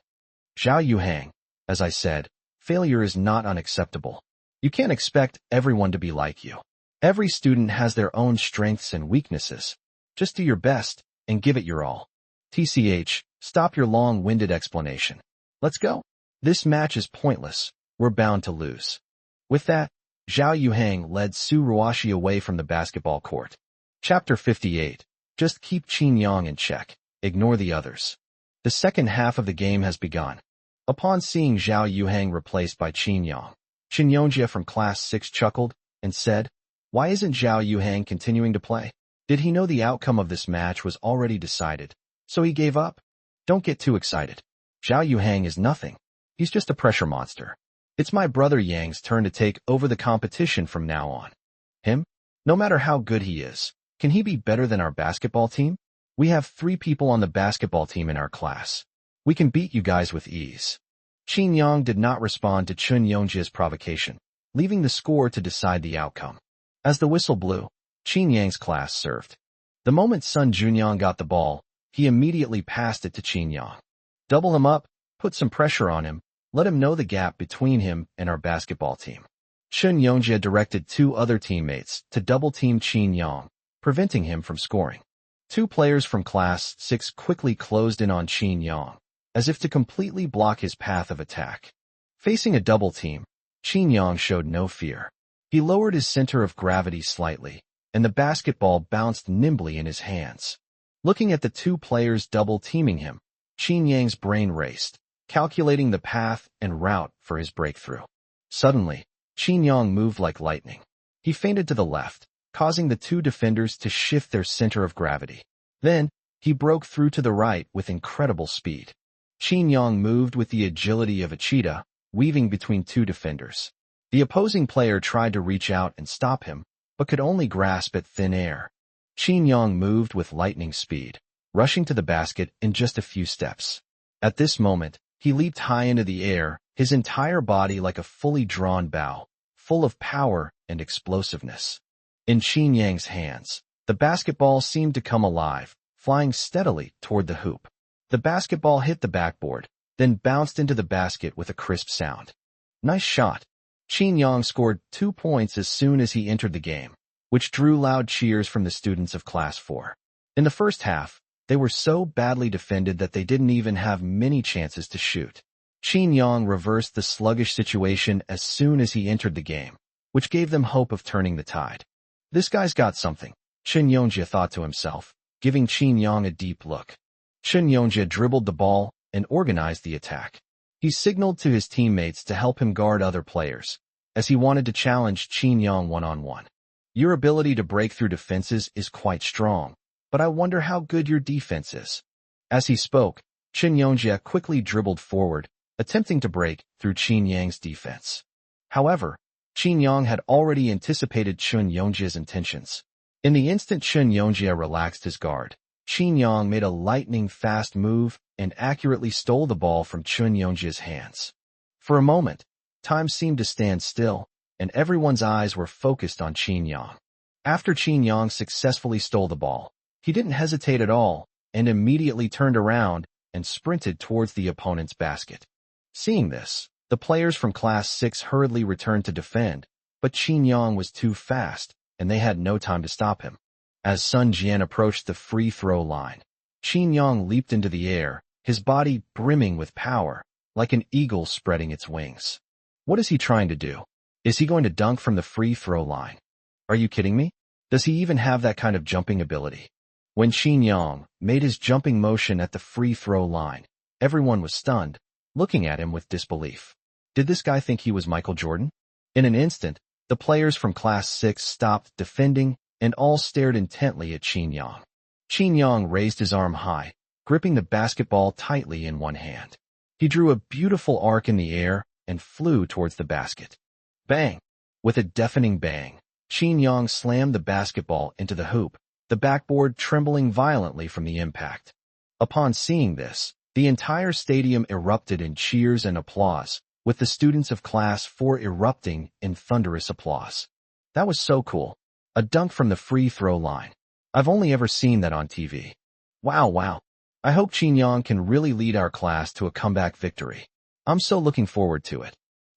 Zhao Yuhang, as I said, failure is not unacceptable. You can't expect everyone to be like you. Every student has their own strengths and weaknesses. Just do your best and give it your all. TCH, stop your long-winded explanation. Let's go. This match is pointless. We're bound to lose. With that, Zhao Yuhang led Su Ruashi away from the basketball court. Chapter 58. Just keep Qin Yang in check. Ignore the others. The second half of the game has begun. Upon seeing Zhao Yuhang replaced by Qin Yang, Qin Yongjia from Class 6 chuckled and said, "Why isn't Zhao Yuhang continuing to play? Did he know the outcome of this match was already decided, so he gave up? Don't get too excited. Zhao Yuhang is nothing. He's just a pressure monster. It's my brother Yang's turn to take over the competition from now on." "Him? No matter how good he is, can he be better than our basketball team? We have 3 people on the basketball team in our class. We can beat you guys with ease." Qin Yang did not respond to Chun Yongjia's provocation, leaving the score to decide the outcome. As the whistle blew, Qin Yang's class served. The moment Sun Junyang got the ball, he immediately passed it to Qin Yang. "Double him up, put some pressure on him, let him know the gap between him and our basketball team." Chun Yongjia directed 2 other teammates to double-team Qin Yang, preventing him from scoring. 2 players from Class 6 quickly closed in on Qin Yang, as if to completely block his path of attack. Facing a double team, Qin Yang showed no fear. He lowered his center of gravity slightly, and the basketball bounced nimbly in his hands. Looking at the 2 players double-teaming him, Qin Yang's brain raced, calculating the path and route for his breakthrough. Suddenly, Qin Yang moved like lightning. He feinted to the left, causing the 2 defenders to shift their center of gravity. Then, he broke through to the right with incredible speed. Qin Yang moved with the agility of a cheetah, weaving between 2 defenders. The opposing player tried to reach out and stop him, but could only grasp at thin air. Qin Yang moved with lightning speed, rushing to the basket in just a few steps. At this moment, he leaped high into the air, his entire body like a fully drawn bow, full of power and explosiveness. In Qin Yang's hands, the basketball seemed to come alive, flying steadily toward the hoop. The basketball hit the backboard, then bounced into the basket with a crisp sound. Nice shot. Qin Yang scored 2 points as soon as he entered the game, which drew loud cheers from the students of Class 4. In the first half, they were so badly defended that they didn't even have many chances to shoot. Qin Yang reversed the sluggish situation as soon as he entered the game, which gave them hope of turning the tide. This guy's got something, Chen Yongjia thought to himself, giving Qin Yang a deep look. Chen Yongjia dribbled the ball and organized the attack. He signaled to his teammates to help him guard other players, as he wanted to challenge Qin Yang one-on-one. Your ability to break through defenses is quite strong, but I wonder how good your defense is. As he spoke, Chen Yongjia quickly dribbled forward, attempting to break through Qin Yang's defense. However, Qin Yang had already anticipated Chen Yongjia's intentions. In the instant Chen Yongjia relaxed his guard, Qin Yang made a lightning-fast move and accurately stole the ball from Chen Yongjia's hands. For a moment, time seemed to stand still, and everyone's eyes were focused on Qin Yang. After Qin Yang successfully stole the ball, he didn't hesitate at all and immediately turned around and sprinted towards the opponent's basket. Seeing this, the players from Class 6 hurriedly returned to defend, but Qin Yang was too fast, and they had no time to stop him. As Sun Jian approached the free throw line, Qin Yang leaped into the air, his body brimming with power, like an eagle spreading its wings. What is he trying to do? Is he going to dunk from the free throw line? Are you kidding me? Does he even have that kind of jumping ability? When Qin Yang made his jumping motion at the free throw line, everyone was stunned, looking at him with disbelief. Did this guy think he was Michael Jordan? In an instant, the players from Class 6 stopped defending and all stared intently at Qin Yang. Qin Yang raised his arm high, gripping the basketball tightly in one hand. He drew a beautiful arc in the air and flew towards the basket. Bang! With a deafening bang, Qin Yang slammed the basketball into the hoop, the backboard trembling violently from the impact. Upon seeing this, the entire stadium erupted in cheers and applause, with the students of Class 4 erupting in thunderous applause. That was so cool. A dunk from the free throw line. I've only ever seen that on TV. Wow. I hope Qin Yang can really lead our class to a comeback victory. I'm so looking forward to it.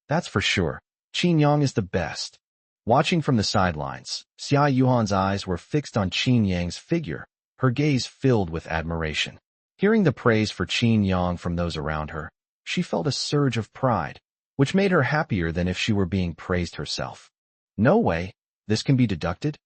That's for sure. Qin Yang is the best. Watching from the sidelines, Xia Yuhan's eyes were fixed on Qin Yang's figure, her gaze filled with admiration. Hearing the praise for Qin Yang from those around her, she felt a surge of pride, which made her happier than if she were being praised herself. No way, this can be deducted.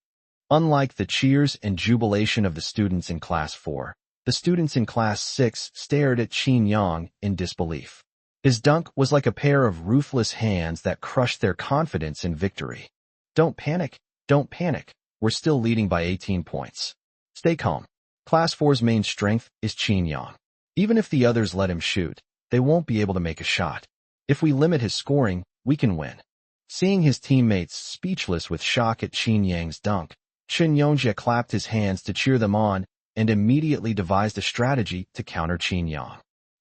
Unlike the cheers and jubilation of the students in Class 4, the students in Class 6 stared at Qin Yang in disbelief. His dunk was like a pair of ruthless hands that crushed their confidence in victory. Don't panic, we're still leading by 18 points. Stay calm. Class 4's main strength is Qin Yang. Even if the others let him shoot, they won't be able to make a shot. If we limit his scoring, we can win. Seeing his teammates speechless with shock at Qin Yang's dunk, Chen Yongjia clapped his hands to cheer them on and immediately devised a strategy to counter Qin Yang.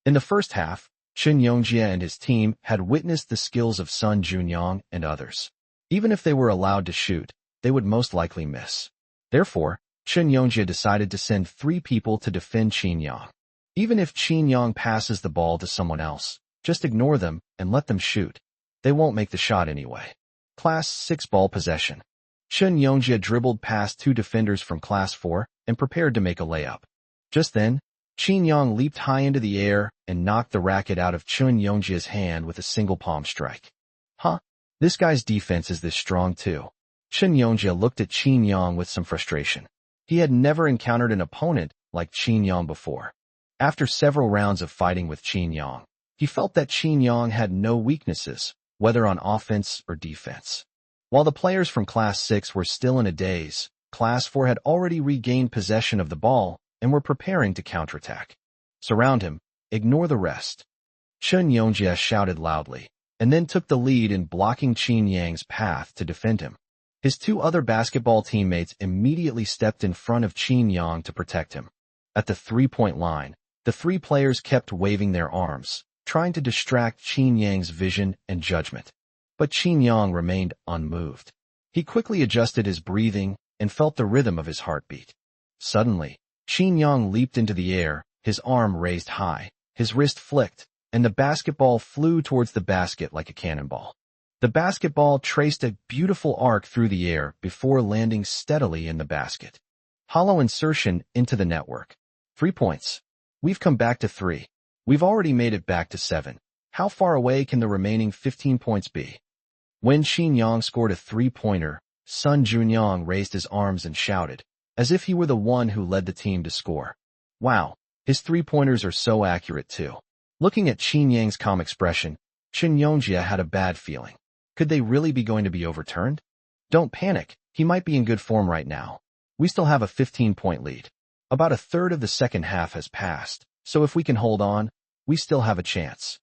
In the first half, Chen Yongjia and his team had witnessed the skills of Sun Junyang and others. Even if they were allowed to shoot, they would most likely miss. Therefore, Chen Yongjia decided to send 3 people to defend Qin Yang. Even if Qin Yang passes the ball to someone else, just ignore them and let them shoot. They won't make the shot anyway. Class 6 ball possession. Chen Yongjia dribbled past 2 defenders from Class 4 and prepared to make a layup. Just then, Qin Yang leaped high into the air and knocked the racket out of Chen Yongjia's hand with a single palm strike. Huh? This guy's defense is this strong too. Chen Yongjia looked at Qin Yang with some frustration. He had never encountered an opponent like Qin Yang before. After several rounds of fighting with Qin Yang, he felt that Qin Yang had no weaknesses, whether on offense or defense. While the players from Class 6 were still in a daze, Class 4 had already regained possession of the ball and were preparing to counterattack. Surround him, ignore the rest. Chen Yongjia shouted loudly, and then took the lead in blocking Qin Yang's path to defend him. His 2 other basketball teammates immediately stepped in front of Qin Yang to protect him. At the 3-point line, the 3 players kept waving their arms, trying to distract Qin Yang's vision and judgment. But Qin Yang remained unmoved. He quickly adjusted his breathing and felt the rhythm of his heartbeat. Suddenly, Qin Yang leaped into the air, his arm raised high, his wrist flicked, and the basketball flew towards the basket like a cannonball. The basketball traced a beautiful arc through the air before landing steadily in the basket. Hollow insertion into the network. 3 points. We've come back to 3. We've already made it back to 7. How far away can the remaining 15 points be? When Qin Yang scored a three-pointer, Sun Junyang raised his arms and shouted, as if he were the one who led the team to score. Wow, his three-pointers are so accurate too. Looking at Qin Yang's calm expression, Chen Yongjia had a bad feeling. Could they really be going to be overturned? Don't panic, he might be in good form right now. We still have a 15-point lead. About a third of the second half has passed, so if we can hold on, we still have a chance.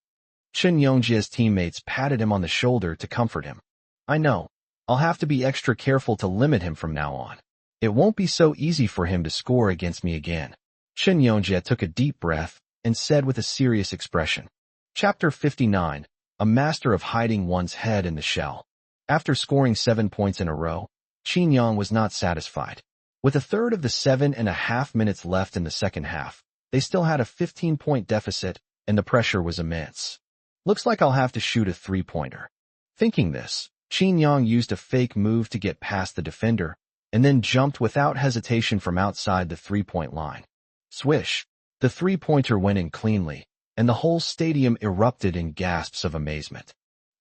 Chen Yongjia's teammates patted him on the shoulder to comfort him. I know. I'll have to be extra careful to limit him from now on. It won't be so easy for him to score against me again. Chen Yongjia took a deep breath and said with a serious expression. Chapter 59, A Master of Hiding One's Head in the Shell. After scoring 7 points in a row, Qin Yang was not satisfied. With a third of the 7.5 minutes left in the second half, they still had a 15-point deficit, and the pressure was immense. Looks like I'll have to shoot a three-pointer. Thinking this, Qin Yang used a fake move to get past the defender, and then jumped without hesitation from outside the three-point line. Swish! The three-pointer went in cleanly, and the whole stadium erupted in gasps of amazement.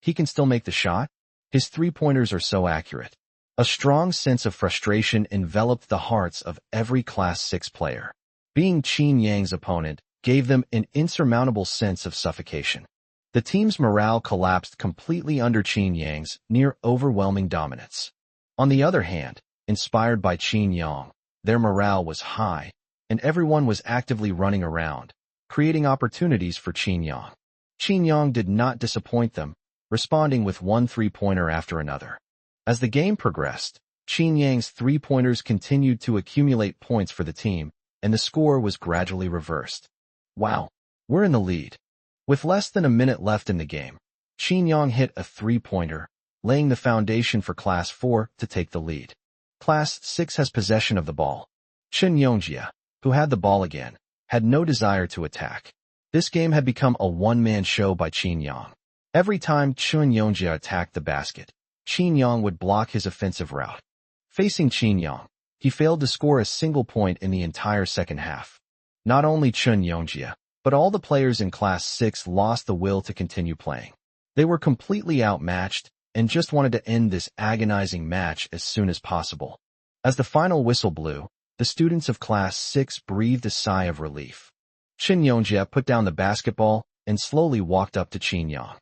He can still make the shot? His three-pointers are so accurate. A strong sense of frustration enveloped the hearts of every Class 6 player. Being Qin Yang's opponent gave them an insurmountable sense of suffocation. The team's morale collapsed completely under Qin Yang's near-overwhelming dominance. On the other hand, inspired by Qin Yang, their morale was high, and everyone was actively running around, creating opportunities for Qin Yang. Qin Yang did not disappoint them, responding with one three-pointer after another. As the game progressed, Qin Yang's three-pointers continued to accumulate points for the team, and the score was gradually reversed. Wow, we're in the lead. With less than a minute left in the game, Qin Yang hit a three-pointer, laying the foundation for Class 4 to take the lead. Class 6 has possession of the ball. Chen Yongjia, who had the ball again, had no desire to attack. This game had become a one-man show by Qin Yang. Every time Chen Yongjia attacked the basket, Qin Yang would block his offensive route. Facing Qin Yang, he failed to score a single point in the entire second half. Not only Chen Yongjia, but all the players in Class 6 lost the will to continue playing. They were completely outmatched and just wanted to end this agonizing match as soon as possible. As the final whistle blew, the students of Class 6 breathed a sigh of relief. Chen Yongjia put down the basketball and slowly walked up to Qin Yang.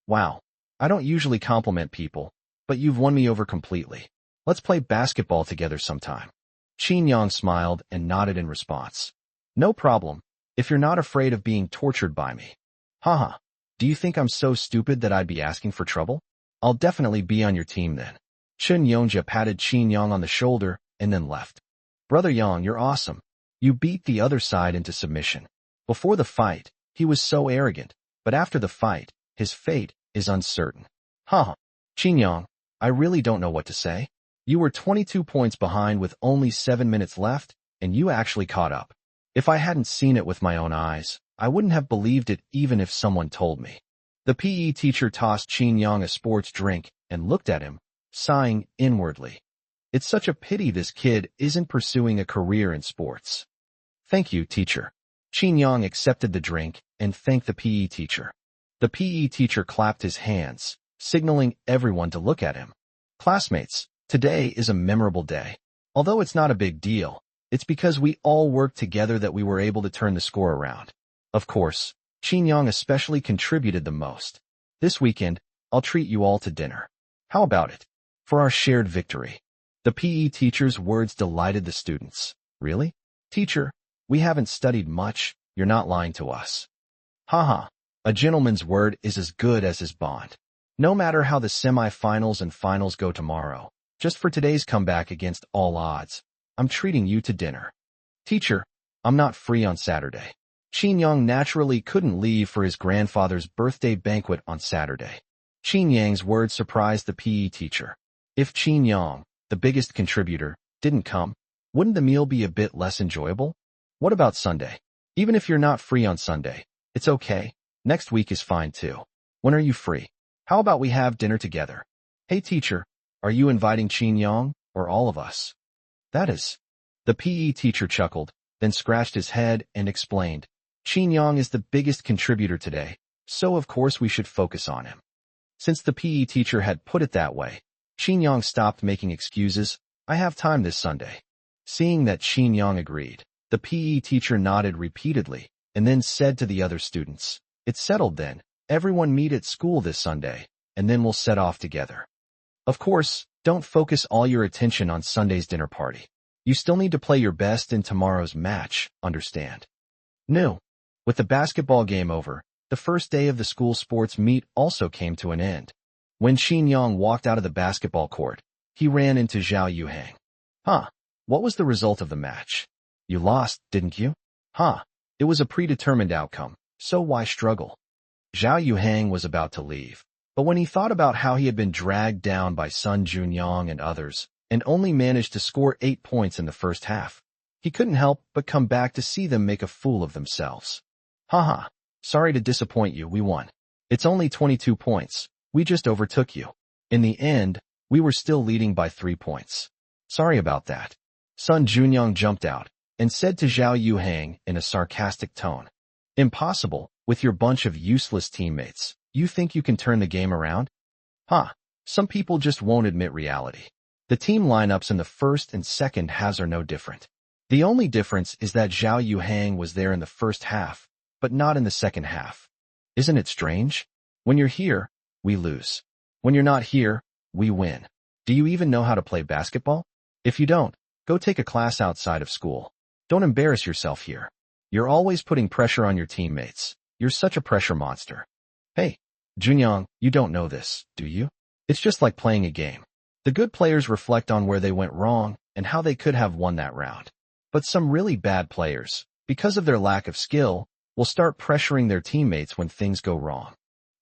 Wow, I don't usually compliment people, but you've won me over completely. Let's play basketball together sometime. Qin Yang smiled and nodded in response. No problem, if you're not afraid of being tortured by me. Haha, do you think I'm so stupid that I'd be asking for trouble? I'll definitely be on your team then. Chen Yongjia patted Qin Yang on the shoulder and then left. Brother Yang, you're awesome. You beat the other side into submission. Before the fight, he was so arrogant, but after the fight, his fate is uncertain. Haha, Qin Yang, I really don't know what to say. You were 22 points behind with only 7 minutes left, and you actually caught up. If I hadn't seen it with my own eyes, I wouldn't have believed it even if someone told me. The PE teacher tossed Qin Yang a sports drink and looked at him, sighing inwardly. It's such a pity this kid isn't pursuing a career in sports. Thank you, teacher. Qin Yang accepted the drink and thanked the PE teacher. The PE teacher clapped his hands, signaling everyone to look at him. Classmates, today is a memorable day. Although it's not a big deal, it's because we all worked together that we were able to turn the score around. Of course, Qin Yang especially contributed the most. This weekend, I'll treat you all to dinner. How about it? For our shared victory. The PE teacher's words delighted the students. Really? Teacher, we haven't studied much, you're not lying to us. Haha, a gentleman's word is as good as his bond. No matter how the semi-finals and finals go tomorrow, just for today's comeback against all odds, I'm treating you to dinner. Teacher, I'm not free on Saturday. Qin Yang naturally couldn't leave for his grandfather's birthday banquet on Saturday. Qin Yang's words surprised the PE teacher. If Qin Yang, the biggest contributor, didn't come, wouldn't the meal be a bit less enjoyable? What about Sunday? Even if you're not free on Sunday, it's okay. Next week is fine too. When are you free? How about we have dinner together? Hey teacher, are you inviting Qin Yang or all of us? That is. The PE teacher chuckled, then scratched his head and explained. Qin Yang is the biggest contributor today, so of course we should focus on him. Since the PE teacher had put it that way, Qin Yang stopped making excuses. I have time this Sunday. Seeing that Qin Yang agreed, the PE teacher nodded repeatedly and then said to the other students, it's settled then. Everyone meet at school this Sunday, and then we'll set off together. Of course, don't focus all your attention on Sunday's dinner party. You still need to play your best in tomorrow's match, understand? No. With the basketball game over, the first day of the school sports meet also came to an end. When Qin Yang walked out of the basketball court, he ran into Zhao Yuhang. Huh, what was the result of the match? You lost, didn't you? Huh, it was a predetermined outcome, so why struggle? Zhao Yuhang was about to leave, but when he thought about how he had been dragged down by Sun Junyang and others, and only managed to score 8 points in the first half, he couldn't help but come back to see them make a fool of themselves. Haha, sorry to disappoint you, we won. It's only 22 points, we just overtook you. In the end, we were still leading by 3 points. Sorry about that. Sun Junyang jumped out and said to Zhao Yuhang in a sarcastic tone. Impossible, with your bunch of useless teammates. You think you can turn the game around? Huh, some people just won't admit reality. The team lineups in the first and second halves are no different. The only difference is that Zhao Yuhang was there in the first half, but not in the second half. Isn't it strange? When you're here, we lose. When you're not here, we win. Do you even know how to play basketball? If you don't, go take a class outside of school. Don't embarrass yourself here. You're always putting pressure on your teammates. You're such a pressure monster. Hey, Junyang, you don't know this, do you? It's just like playing a game. The good players reflect on where they went wrong and how they could have won that round. But some really bad players, because of their lack of skill, will start pressuring their teammates when things go wrong.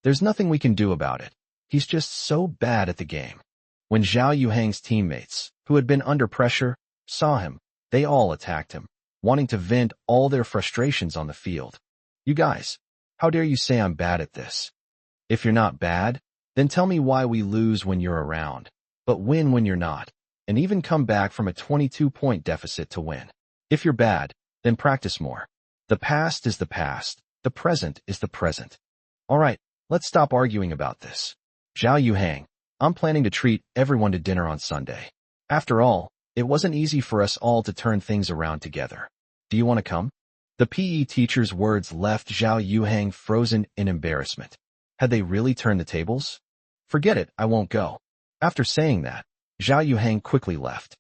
There's nothing we can do about it. He's just so bad at the game. When Zhao Yuhang's teammates, who had been under pressure, saw him, they all attacked him, wanting to vent all their frustrations on the field. You guys, how dare you say I'm bad at this? If you're not bad, then tell me why we lose when you're around, but win when you're not, and even come back from a 22-point deficit to win. If you're bad, then practice more. The past is the past. The present is the present. All right, let's stop arguing about this. Zhao Yuhang, I'm planning to treat everyone to dinner on Sunday. After all, it wasn't easy for us all to turn things around together. Do you want to come? The PE teacher's words left Zhao Yuhang frozen in embarrassment. Had they really turned the tables? Forget it, I won't go. After saying that, Zhao Yuhang quickly left.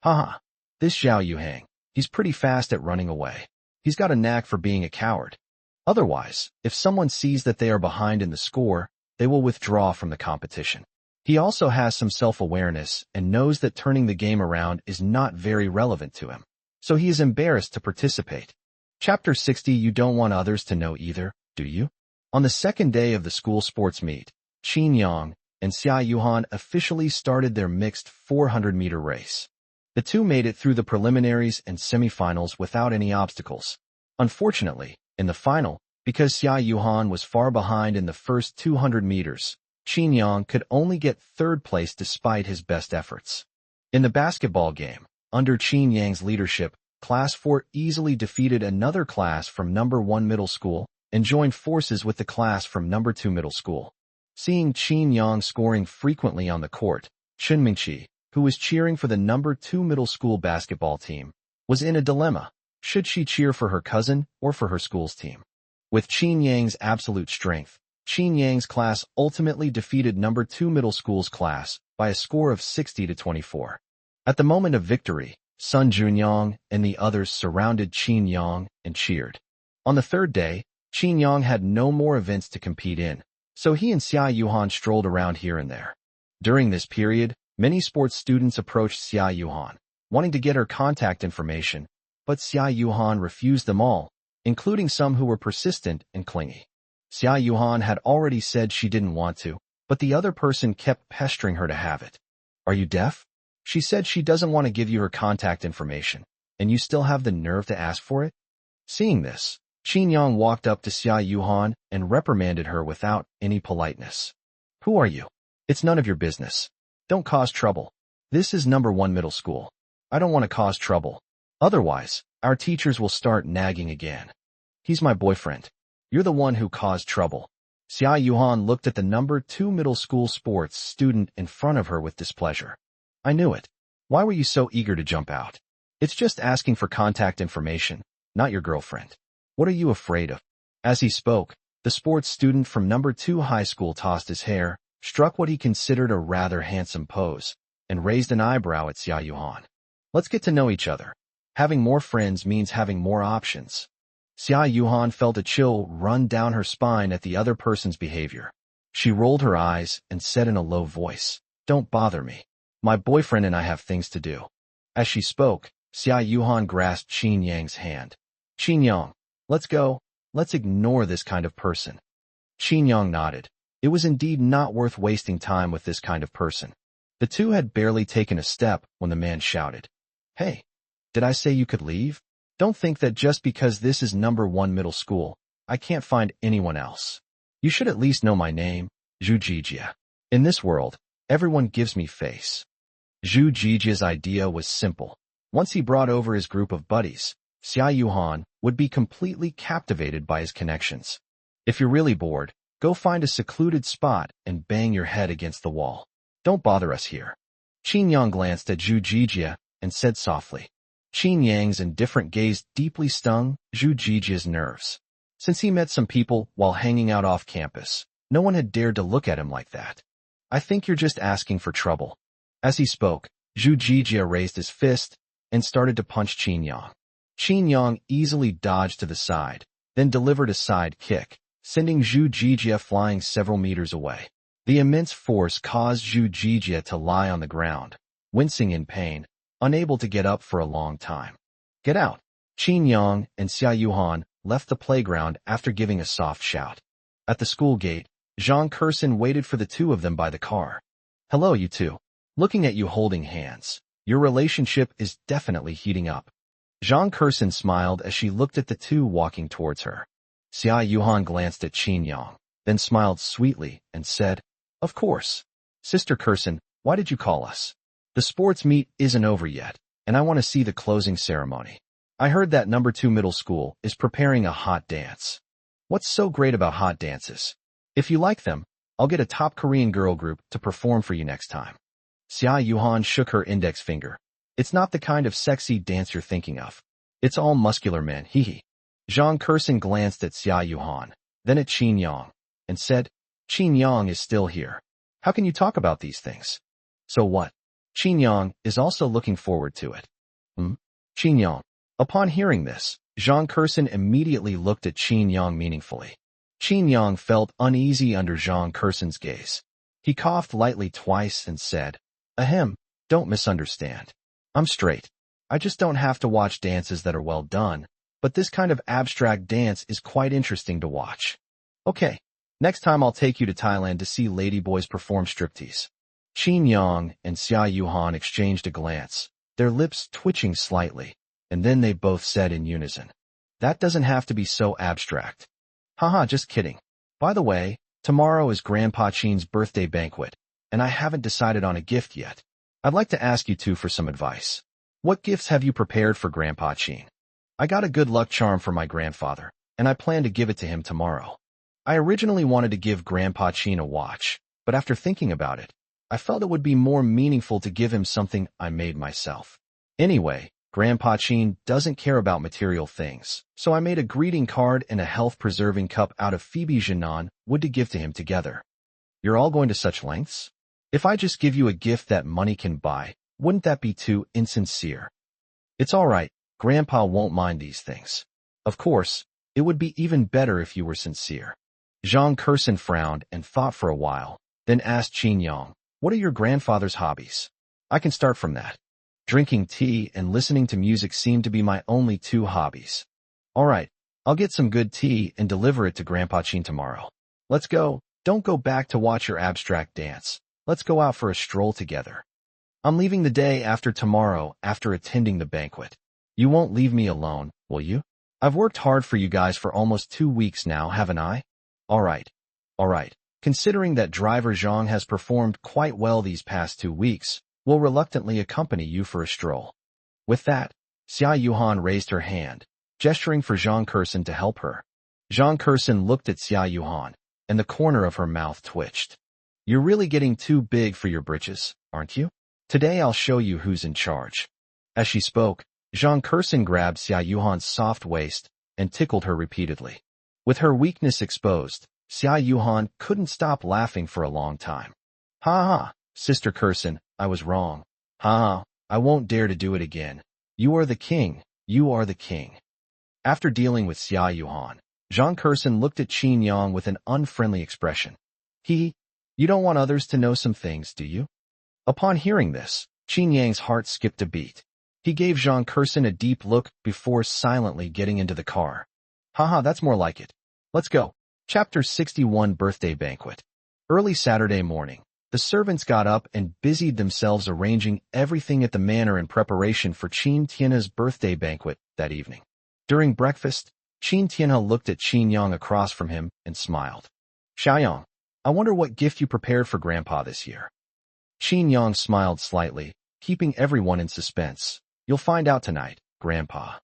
Haha, this Zhao Yuhang, he's pretty fast at running away. He's got a knack for being a coward. Otherwise, if someone sees that they are behind in the score, they will withdraw from the competition. He also has some self-awareness and knows that turning the game around is not very relevant to him. So he is embarrassed to participate. Chapter 60. You don't want others to know either, do you? On the second day of the school sports meet, Qin Yang and Xia Yuhan officially started their mixed 400-meter race. The two made it through the preliminaries and semifinals without any obstacles. Unfortunately, in the final, because Xia Yuhan was far behind in the first 200 meters, Qin Yang could only get third place despite his best efforts. In the basketball game, under Qin Yang's leadership, Class 4 easily defeated another class from number 1 middle school and joined forces with the class from number 2 middle school. Seeing Qin Yang scoring frequently on the court, Chen Mingqi, who was cheering for the number 2 middle school basketball team, was in a dilemma. Should she cheer for her cousin or for her school's team? With Qin Yang's absolute strength, Qin Yang's class ultimately defeated number 2 middle school's class by a score of 60-24. At the moment of victory, Sun Junyang and the others surrounded Qin Yang and cheered. On the third day, Qin Yang had no more events to compete in, so he and Xia Yuhan strolled around here and there. During this period, many sports students approached Xia Yuhan, wanting to get her contact information, but Xia Yuhan refused them all, including some who were persistent and clingy. Xia Yuhan had already said she didn't want to, but the other person kept pestering her to have it. Are you deaf? She said she doesn't want to give you her contact information, and you still have the nerve to ask for it? Seeing this, Qin Yang walked up to Xia Yuhan and reprimanded her without any politeness. Who are you? It's none of your business. Don't cause trouble. This is number 1 middle school. I don't want to cause trouble. Otherwise, our teachers will start nagging again. He's my boyfriend. You're the one who caused trouble. Xia Yuhan looked at the number 2 middle school sports student in front of her with displeasure. I knew it. Why were you so eager to jump out? It's just asking for contact information, not your girlfriend. What are you afraid of? As he spoke, the sports student from number 2 high school tossed his hair, struck what he considered a rather handsome pose, and raised an eyebrow at Xia Yuhan. Let's get to know each other. Having more friends means having more options. Xia Yuhan felt a chill run down her spine at the other person's behavior. She rolled her eyes and said in a low voice, Don't bother me. My boyfriend and I have things to do. As she spoke, Xia Yuhan grasped Qin Yang's hand. Qin Yang, let's go. Let's ignore this kind of person. Qin Yang nodded. It was indeed not worth wasting time with this kind of person. The two had barely taken a step when the man shouted, Hey, did I say you could leave? Don't think that just because this is number 1 middle school, I can't find anyone else. You should at least know my name, Zhu Jijia. In this world, everyone gives me face. Zhu Jijia's idea was simple. Once he brought over his group of buddies, Xia Yuhan would be completely captivated by his connections. If you're really bored, go find a secluded spot and bang your head against the wall. Don't bother us here. Qin Yang glanced at Zhu Jijia and said softly. Qin Yang's indifferent gaze deeply stung Zhu Jijia's nerves. Since he met some people while hanging out off campus, no one had dared to look at him like that. I think you're just asking for trouble. As he spoke, Zhu Jijia raised his fist and started to punch Qin Yang. Qin Yang easily dodged to the side, then delivered a side kick, sending Zhu Jijia flying several meters away. The immense force caused Zhu Jijia to lie on the ground, wincing in pain, unable to get up for a long time. Get out! Qin Yang and Xia Yuhan left the playground after giving a soft shout. At the school gate, Zhang Kursin waited for the two of them by the car. Hello, you two. Looking at you holding hands. Your relationship is definitely heating up. Zhang Kursin smiled as she looked at the two walking towards her. Xia Yuhan glanced at Qin Yang, then smiled sweetly and said, Of course. Sister Kursin, why did you call us? The sports meet isn't over yet, and I want to see the closing ceremony. I heard that number 2 middle school is preparing a hot dance. What's so great about hot dances? If you like them, I'll get a top Korean girl group to perform for you next time. Xia Yuhan shook her index finger. It's not the kind of sexy dance you're thinking of. It's all muscular men, hee. Zhang Kursin glanced at Xia Yuhan, then at Qin Yang, and said, Qin Yang is still here. How can you talk about these things? So what? Qin Yang is also looking forward to it. Qin Yang. Upon hearing this, Zhang Kursin immediately looked at Qin Yang meaningfully. Qin Yang felt uneasy under Zhang Kursin's gaze. He coughed lightly twice and said, Ahem, don't misunderstand. I'm straight. I just don't have to watch dances that are well done, but this kind of abstract dance is quite interesting to watch. Okay, next time I'll take you to Thailand to see ladyboys perform striptease. Qin Yang and Xia Yuhan exchanged a glance, their lips twitching slightly, and then they both said in unison, That doesn't have to be so abstract. Haha, just kidding. By the way, tomorrow is Grandpa Qin's birthday banquet, and I haven't decided on a gift yet. I'd like to ask you two for some advice. What gifts have you prepared for Grandpa Qin? I got a good luck charm for my grandfather, and I plan to give it to him tomorrow. I originally wanted to give Grandpa Qin a watch, but after thinking about it, I felt it would be more meaningful to give him something I made myself. Anyway, Grandpa Qin doesn't care about material things, so I made a greeting card and a health-preserving cup out of Phoebe Jinan wood to give to him together. You're all going to such lengths? If I just give you a gift that money can buy, wouldn't that be too insincere? It's all right, Grandpa won't mind these things. Of course, it would be even better if you were sincere. Zhang Kursin frowned and thought for a while, then asked Qin Yang, What are your grandfather's hobbies? I can start from that. Drinking tea and listening to music seem to be my only 2 hobbies. All right, I'll get some good tea and deliver it to Grandpa Qin tomorrow. Let's go. Don't go back to watch your abstract dance. Let's go out for a stroll together. I'm leaving the day after tomorrow after attending the banquet. You won't leave me alone, will you? I've worked hard for you guys for almost 2 weeks now, haven't I? All right. All right. Considering that driver Zhang has performed quite well these past 2 weeks, we'll reluctantly accompany you for a stroll. With that, Xia Yuhan raised her hand, gesturing for Zhang Kursin to help her. Zhang Kursin looked at Xia Yuhan, and the corner of her mouth twitched. You're really getting too big for your britches, aren't you? Today I'll show you who's in charge. As she spoke, Zhang Kursin grabbed Xia Yuhan's soft waist and tickled her repeatedly. With her weakness exposed, Xia Yuhan couldn't stop laughing for a long time. Ha ha, Sister Kursin, I was wrong. Ha ha, I won't dare to do it again. You are the king, you are the king. After dealing with Xia Yuhan, Zhang Kursin looked at Qin Yang with an unfriendly expression. You don't want others to know some things, do you? Upon hearing this, Qin Yang's heart skipped a beat. He gave Zhang Kursin a deep look before silently getting into the car. Haha, that's more like it. Let's go. Chapter 61 Birthday Banquet. Early Saturday morning, the servants got up and busied themselves arranging everything at the manor in preparation for Qin Tianhe's birthday banquet that evening. During breakfast, Qin Tianhe looked at Qin Yang across from him and smiled. Xiaoyang, I wonder what gift you prepared for Grandpa this year. Qin Yang smiled slightly, keeping everyone in suspense. You'll find out tonight, Grandpa.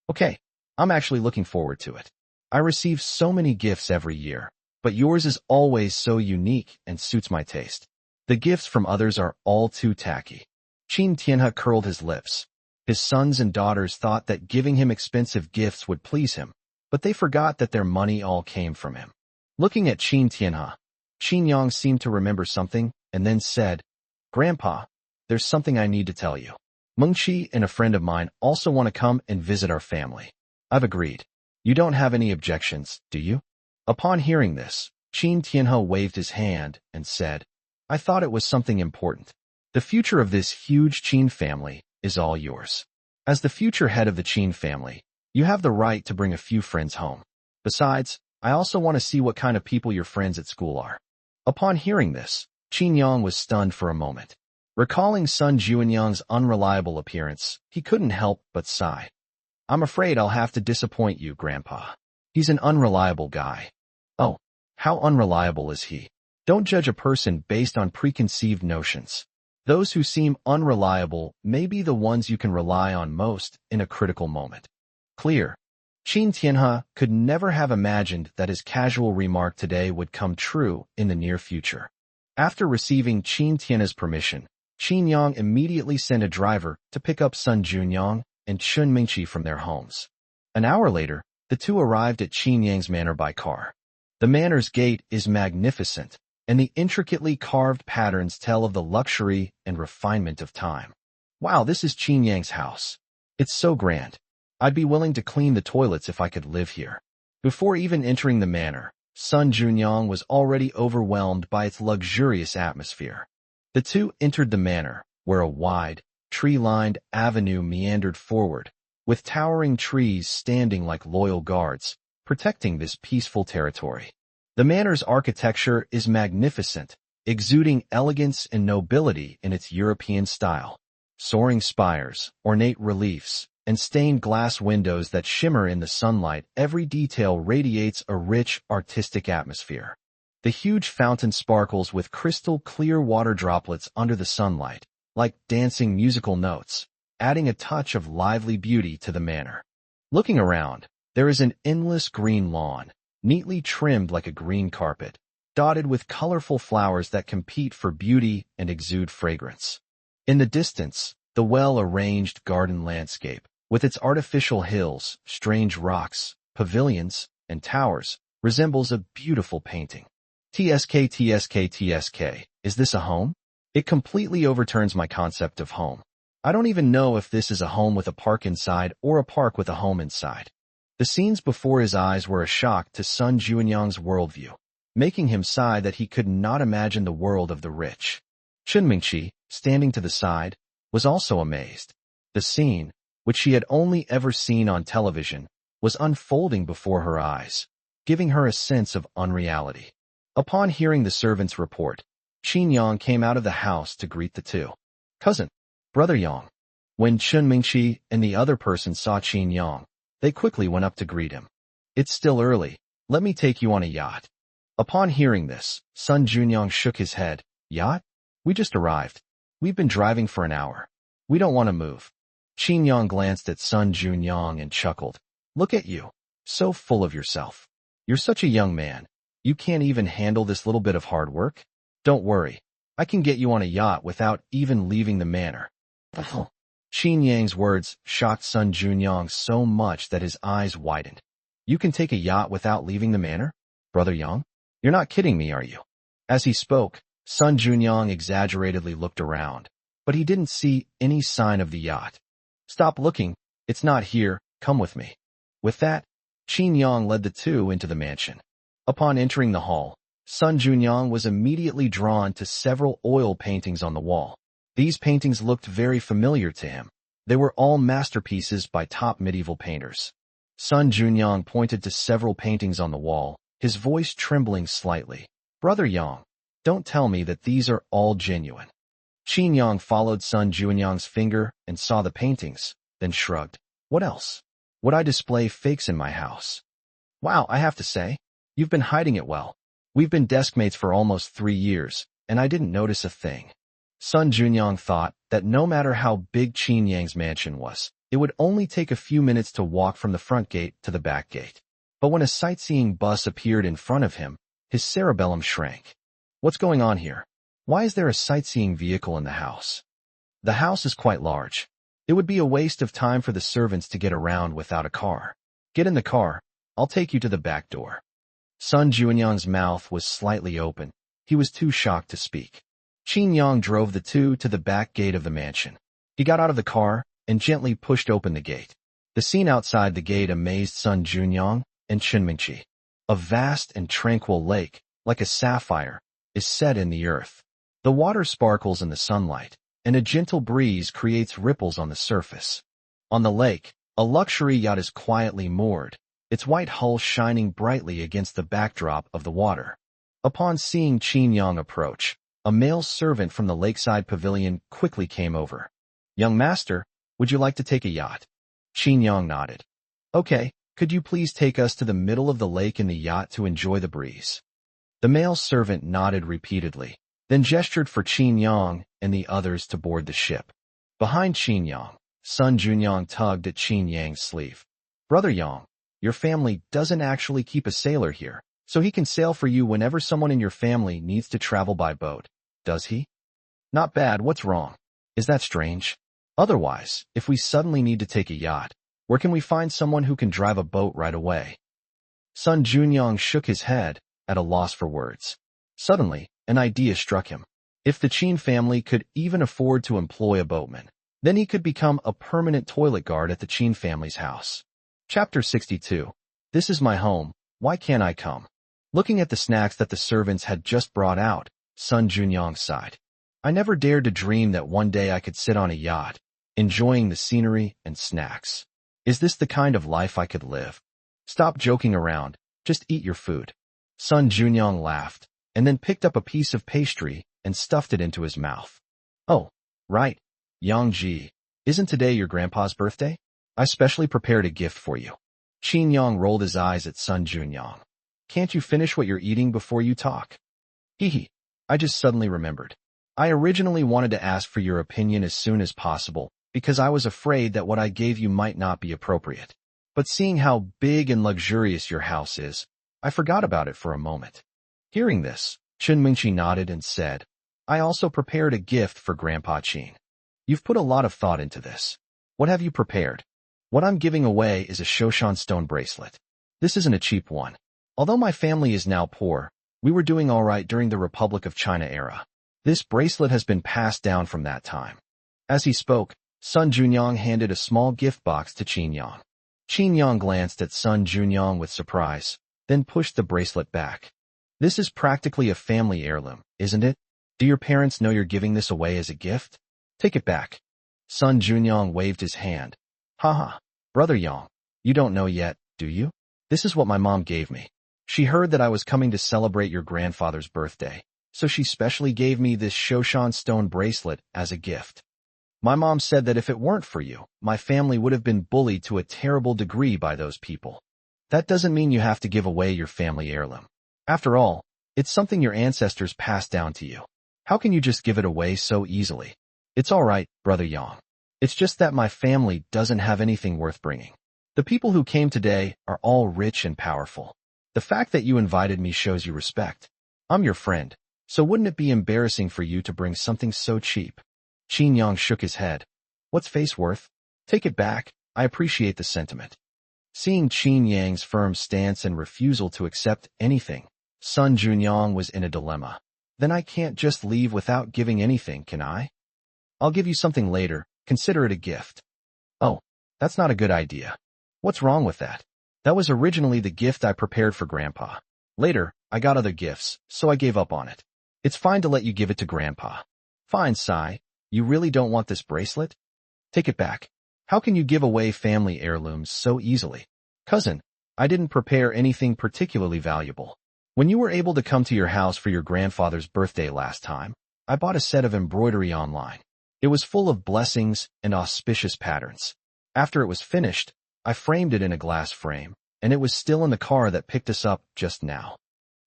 Okay, I'm actually looking forward to it. I receive so many gifts every year, but yours is always so unique and suits my taste. The gifts from others are all too tacky. Qin Tianhe curled his lips. His sons and daughters thought that giving him expensive gifts would please him, but they forgot that their money all came from him. Looking at Qin Tianhe, Qin Yang seemed to remember something and then said, Grandpa, there's something I need to tell you. Mengqi and a friend of mine also want to come and visit our family. I've agreed. You don't have any objections, do you? Upon hearing this, Qin Tianhe waved his hand and said, I thought it was something important. The future of this huge Qin family is all yours. As the future head of the Qin family, you have the right to bring a few friends home. Besides, I also want to see what kind of people your friends at school are. Upon hearing this, Qin Yang was stunned for a moment. Recalling Sun Juanyang's unreliable appearance, he couldn't help but sigh. I'm afraid I'll have to disappoint you, Grandpa. He's an unreliable guy. Oh, how unreliable is he? Don't judge a person based on preconceived notions. Those who seem unreliable may be the ones you can rely on most in a critical moment. Clear. Qin Tianhe could never have imagined that his casual remark today would come true in the near future. After receiving Qin Tianhe's permission, Qin Yang immediately sent a driver to pick up Sun Junyang and Chun Mingqi from their homes. An hour later, the two arrived at Qin Yang's manor by car. The manor's gate is magnificent, and the intricately carved patterns tell of the luxury and refinement of time. Wow, this is Qin Yang's house. It's so grand. I'd be willing to clean the toilets if I could live here. Before even entering the manor, Sun Junyang was already overwhelmed by its luxurious atmosphere. The two entered the manor, where a wide, tree-lined avenue meandered forward, with towering trees standing like loyal guards, protecting this peaceful territory. The manor's architecture is magnificent, exuding elegance and nobility in its European style. Soaring spires, ornate reliefs, and stained glass windows that shimmer in the sunlight, every detail radiates a rich, artistic atmosphere. The huge fountain sparkles with crystal-clear water droplets under the sunlight, like dancing musical notes, adding a touch of lively beauty to the manor. Looking around, there is an endless green lawn, neatly trimmed like a green carpet, dotted with colorful flowers that compete for beauty and exude fragrance. In the distance, the well-arranged garden landscape, with its artificial hills, strange rocks, pavilions, and towers, resembles a beautiful painting. TSK, is this a home? It completely overturns my concept of home. I don't even know if this is a home with a park inside or a park with a home inside. The scenes before his eyes were a shock to Sun Juanyang's worldview, making him sigh that he could not imagine the world of the rich. Chun Mingqi, standing to the side, was also amazed. The scene, which she had only ever seen on television, was unfolding before her eyes, giving her a sense of unreality. Upon hearing the servant's report, Qin Yang came out of the house to greet the two. Cousin, Brother Yang. When Chun Mingqi and the other person saw Qin Yang, They quickly went up to greet him. It's still early. Let me take you on a yacht. Upon hearing this, Sun Junyong shook his head. Yacht? We just arrived. We've been driving for an hour. We don't want to move. Qin Yang glanced at Sun Junyong and chuckled. Look at you. So full of yourself. You're such a young man. You can't even handle this little bit of hard work? Don't worry. I can get you on a yacht without even leaving the manor. Qin Yang's words shocked Sun Junyong so much that his eyes widened. You can take a yacht without leaving the manor? Brother Yang? You're not kidding me, are you? As he spoke, Sun Junyong exaggeratedly looked around, but he didn't see any sign of the yacht. Stop looking. It's not here. Come with me. With that, Qin Yang led the two into the mansion. Upon entering the hall, Sun Junyong was immediately drawn to several oil paintings on the wall. These paintings looked very familiar to him. They were all masterpieces by top medieval painters. Sun Junyong pointed to several paintings on the wall, his voice trembling slightly. Brother Yang, don't tell me that these are all genuine. Qin Yang followed Sun Junyong's finger and saw the paintings, then shrugged. What else? Would I display fakes in my house? Wow, I have to say, you've been hiding it well. We've been deskmates for almost 3 years, and I didn't notice a thing. Sun Junyong thought that no matter how big Qin Yang's mansion was, it would only take a few minutes to walk from the front gate to the back gate. But when a sightseeing bus appeared in front of him, his cerebellum shrank. What's going on here? Why is there a sightseeing vehicle in the house? The house is quite large. It would be a waste of time for the servants to get around without a car. Get in the car. I'll take you to the back door. Sun Junyong's mouth was slightly open. He was too shocked to speak. Qin Yang drove the two to the back gate of the mansion. He got out of the car and gently pushed open the gate. The scene outside the gate amazed Sun Junyong and Chenmingqi. A vast and tranquil lake, like a sapphire, is set in the earth. The water sparkles in the sunlight, and a gentle breeze creates ripples on the surface. On the lake, a luxury yacht is quietly moored, its white hull shining brightly against the backdrop of the water. Upon seeing Qin Yang approach, a male servant from the lakeside pavilion quickly came over. Young master, would you like to take a yacht? Qin Yang nodded. Okay, could you please take us to the middle of the lake in the yacht to enjoy the breeze? The male servant nodded repeatedly, then gestured for Qin Yang and the others to board the ship. Behind Qin Yang, Sun Junyong tugged at Qin Yang's sleeve. Brother Yang, your family doesn't actually keep a sailor here, so he can sail for you whenever someone in your family needs to travel by boat, does he? Not bad, what's wrong? Is that strange? Otherwise, if we suddenly need to take a yacht, where can we find someone who can drive a boat right away? Sun Junyong shook his head, at a loss for words. Suddenly, an idea struck him. If the Qin family could even afford to employ a boatman, then he could become a permanent toilet guard at the Qin family's house. Chapter 62. This is my home, why can't I come? Looking at the snacks that the servants had just brought out, Sun Junyong sighed. I never dared to dream that one day I could sit on a yacht, enjoying the scenery and snacks. Is this the kind of life I could live? Stop joking around, just eat your food. Sun Junyong laughed, and then picked up a piece of pastry and stuffed it into his mouth. Oh, right. Yang Ji, isn't today your grandpa's birthday? I specially prepared a gift for you. Qin Yang rolled his eyes at Sun Junyong. Can't you finish what you're eating before you talk? Hee. I just suddenly remembered. I originally wanted to ask for your opinion as soon as possible, because I was afraid that what I gave you might not be appropriate. But seeing how big and luxurious your house is, I forgot about it for a moment. Hearing this, Chenmingqi nodded and said, I also prepared a gift for Grandpa Qin. You've put a lot of thought into this. What have you prepared? What I'm giving away is a Shoshan stone bracelet. This isn't a cheap one. Although my family is now poor, we were doing all right during the Republic of China era. This bracelet has been passed down from that time. As he spoke, Sun Junyong handed a small gift box to Qin Yang. Qin Yang glanced at Sun Junyong with surprise, then pushed the bracelet back. This is practically a family heirloom, isn't it? Do your parents know you're giving this away as a gift? Take it back. Sun Junyong waved his hand. Haha, Brother Yang, you don't know yet, do you? This is what my mom gave me. She heard that I was coming to celebrate your grandfather's birthday, so she specially gave me this Shoshan stone bracelet as a gift. My mom said that if it weren't for you, my family would have been bullied to a terrible degree by those people. That doesn't mean you have to give away your family heirloom. After all, it's something your ancestors passed down to you. How can you just give it away so easily? It's all right, Brother Yang. It's just that my family doesn't have anything worth bringing. The people who came today are all rich and powerful. The fact that you invited me shows you respect. I'm your friend, so wouldn't it be embarrassing for you to bring something so cheap? Qin Yang shook his head. What's face worth? Take it back. I appreciate the sentiment. Seeing Qin Yang's firm stance and refusal to accept anything, Sun Junyang was in a dilemma. Then I can't just leave without giving anything, can I? I'll give you something later. Consider it a gift. Oh, that's not a good idea. What's wrong with that? That was originally the gift I prepared for Grandpa. Later, I got other gifts, so I gave up on it. It's fine to let you give it to Grandpa. Fine, Sai. You really don't want this bracelet? Take it back. How can you give away family heirlooms so easily? Cousin, I didn't prepare anything particularly valuable. When you were able to come to your house for your grandfather's birthday last time, I bought a set of embroidery online. It was full of blessings and auspicious patterns. After it was finished, I framed it in a glass frame, and it was still in the car that picked us up just now.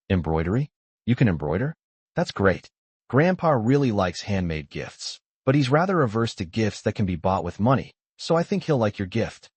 Embroidery? You can embroider? That's great. Grandpa really likes handmade gifts, but he's rather averse to gifts that can be bought with money, so I think he'll like your gift.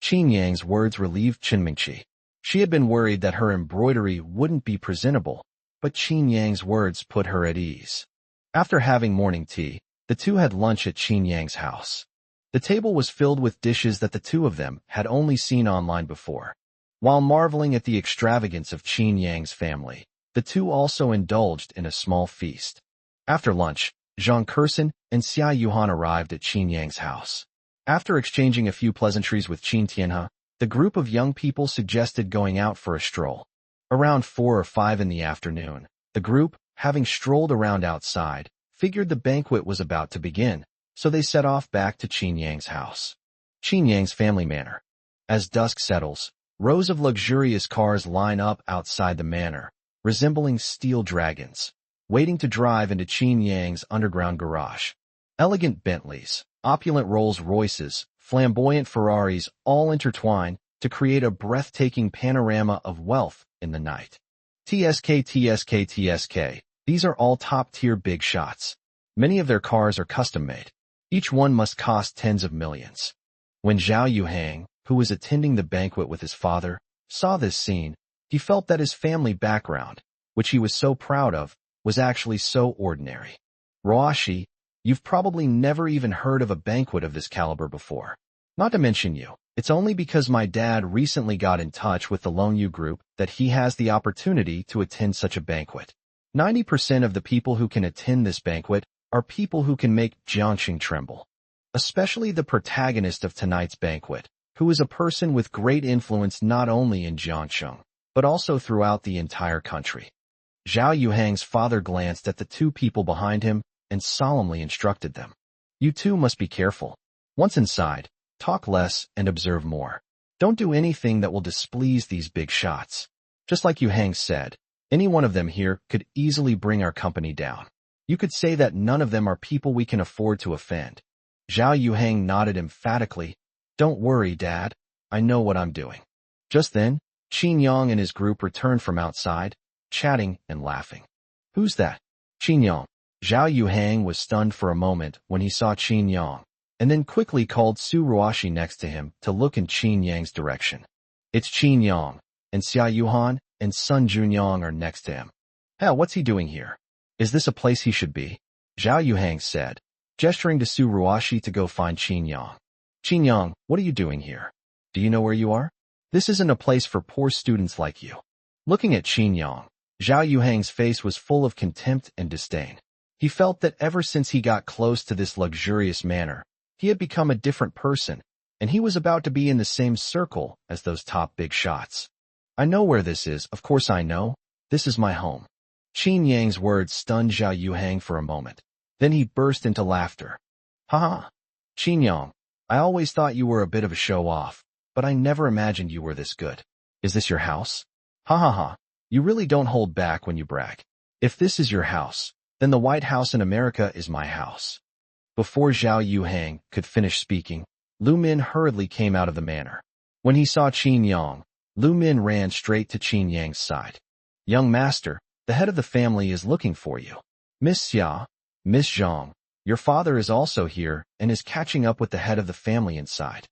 Qin Yang's words relieved Qinmingqi. She had been worried that her embroidery wouldn't be presentable, but Qin Yang's words put her at ease. After having morning tea, the two had lunch at Qin Yang's house. The table was filled with dishes that the two of them had only seen online before. While marveling at the extravagance of Qin Yang's family, the two also indulged in a small feast. After lunch, Zhang Kursin and Xia Yuhan arrived at Qin Yang's house. After exchanging a few pleasantries with Qin Tianhe, the group of young people suggested going out for a stroll. Around 4 or 5 in the afternoon, the group, having strolled around outside, figured the banquet was about to begin, so they set off back to Qin Yang's house. Qin Yang's family manor. As dusk settles, rows of luxurious cars line up outside the manor, resembling steel dragons, waiting to drive into Qin Yang's underground garage. Elegant Bentleys, opulent Rolls-Royces, flamboyant Ferraris all intertwine to create a breathtaking panorama of wealth in the night. TSK. These are all top-tier big shots. Many of their cars are custom-made. Each one must cost tens of millions. When Zhao Yuhang, who was attending the banquet with his father, saw this scene, he felt that his family background, which he was so proud of, was actually so ordinary. Ruashi, you've probably never even heard of a banquet of this caliber before. Not to mention you, it's only because my dad recently got in touch with the Longyu group that he has the opportunity to attend such a banquet. 90% of the people who can attend this banquet are people who can make Jiangxing tremble. Especially the protagonist of tonight's banquet, who is a person with great influence not only in Jiangxing, but also throughout the entire country. Zhao Yuhang's father glanced at the two people behind him and solemnly instructed them. You two must be careful. Once inside, talk less and observe more. Don't do anything that will displease these big shots. Just like Yuhang said, any one of them here could easily bring our company down. You could say that none of them are people we can afford to offend. Zhao Yuhang nodded emphatically. Don't worry, Dad. I know what I'm doing. Just then, Qin Yang and his group returned from outside, chatting and laughing. Who's that? Qin Yang. Zhao Yuhang was stunned for a moment when he saw Qin Yang, and then quickly called Su Ruashi next to him to look in Qin Yang's direction. It's Qin Yang, and Xia Yuhan and Sun Junyang are next to him. Hell, what's he doing here? Is this a place he should be? Zhao Yuhang said, gesturing to Su Ruashi to go find Qin Yang. Qin Yang, what are you doing here? Do you know where you are? This isn't a place for poor students like you. Looking at Qin Yang, Zhao Yuhang's face was full of contempt and disdain. He felt that ever since he got close to this luxurious manor, he had become a different person, and he was about to be in the same circle as those top big shots. I know where this is, of course I know. This is my home. Qin Yang's words stunned Zhao Yuhang for a moment. Then he burst into laughter. Ha ha. Qin Yang, I always thought you were a bit of a show-off, but I never imagined you were this good. Is this your house? Ha ha ha. You really don't hold back when you brag. If this is your house, then the White House in America is my house. Before Zhao Yuhang could finish speaking, Lu Min hurriedly came out of the manor. When he saw Qin Yang, Lu Min ran straight to Qin Yang's side. Young master, the head of the family is looking for you. Miss Xia, Miss Zhang, your father is also here and is catching up with the head of the family inside.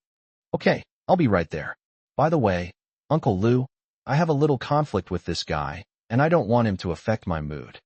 Okay, I'll be right there. By the way, Uncle Lu, I have a little conflict with this guy, and I don't want him to affect my mood.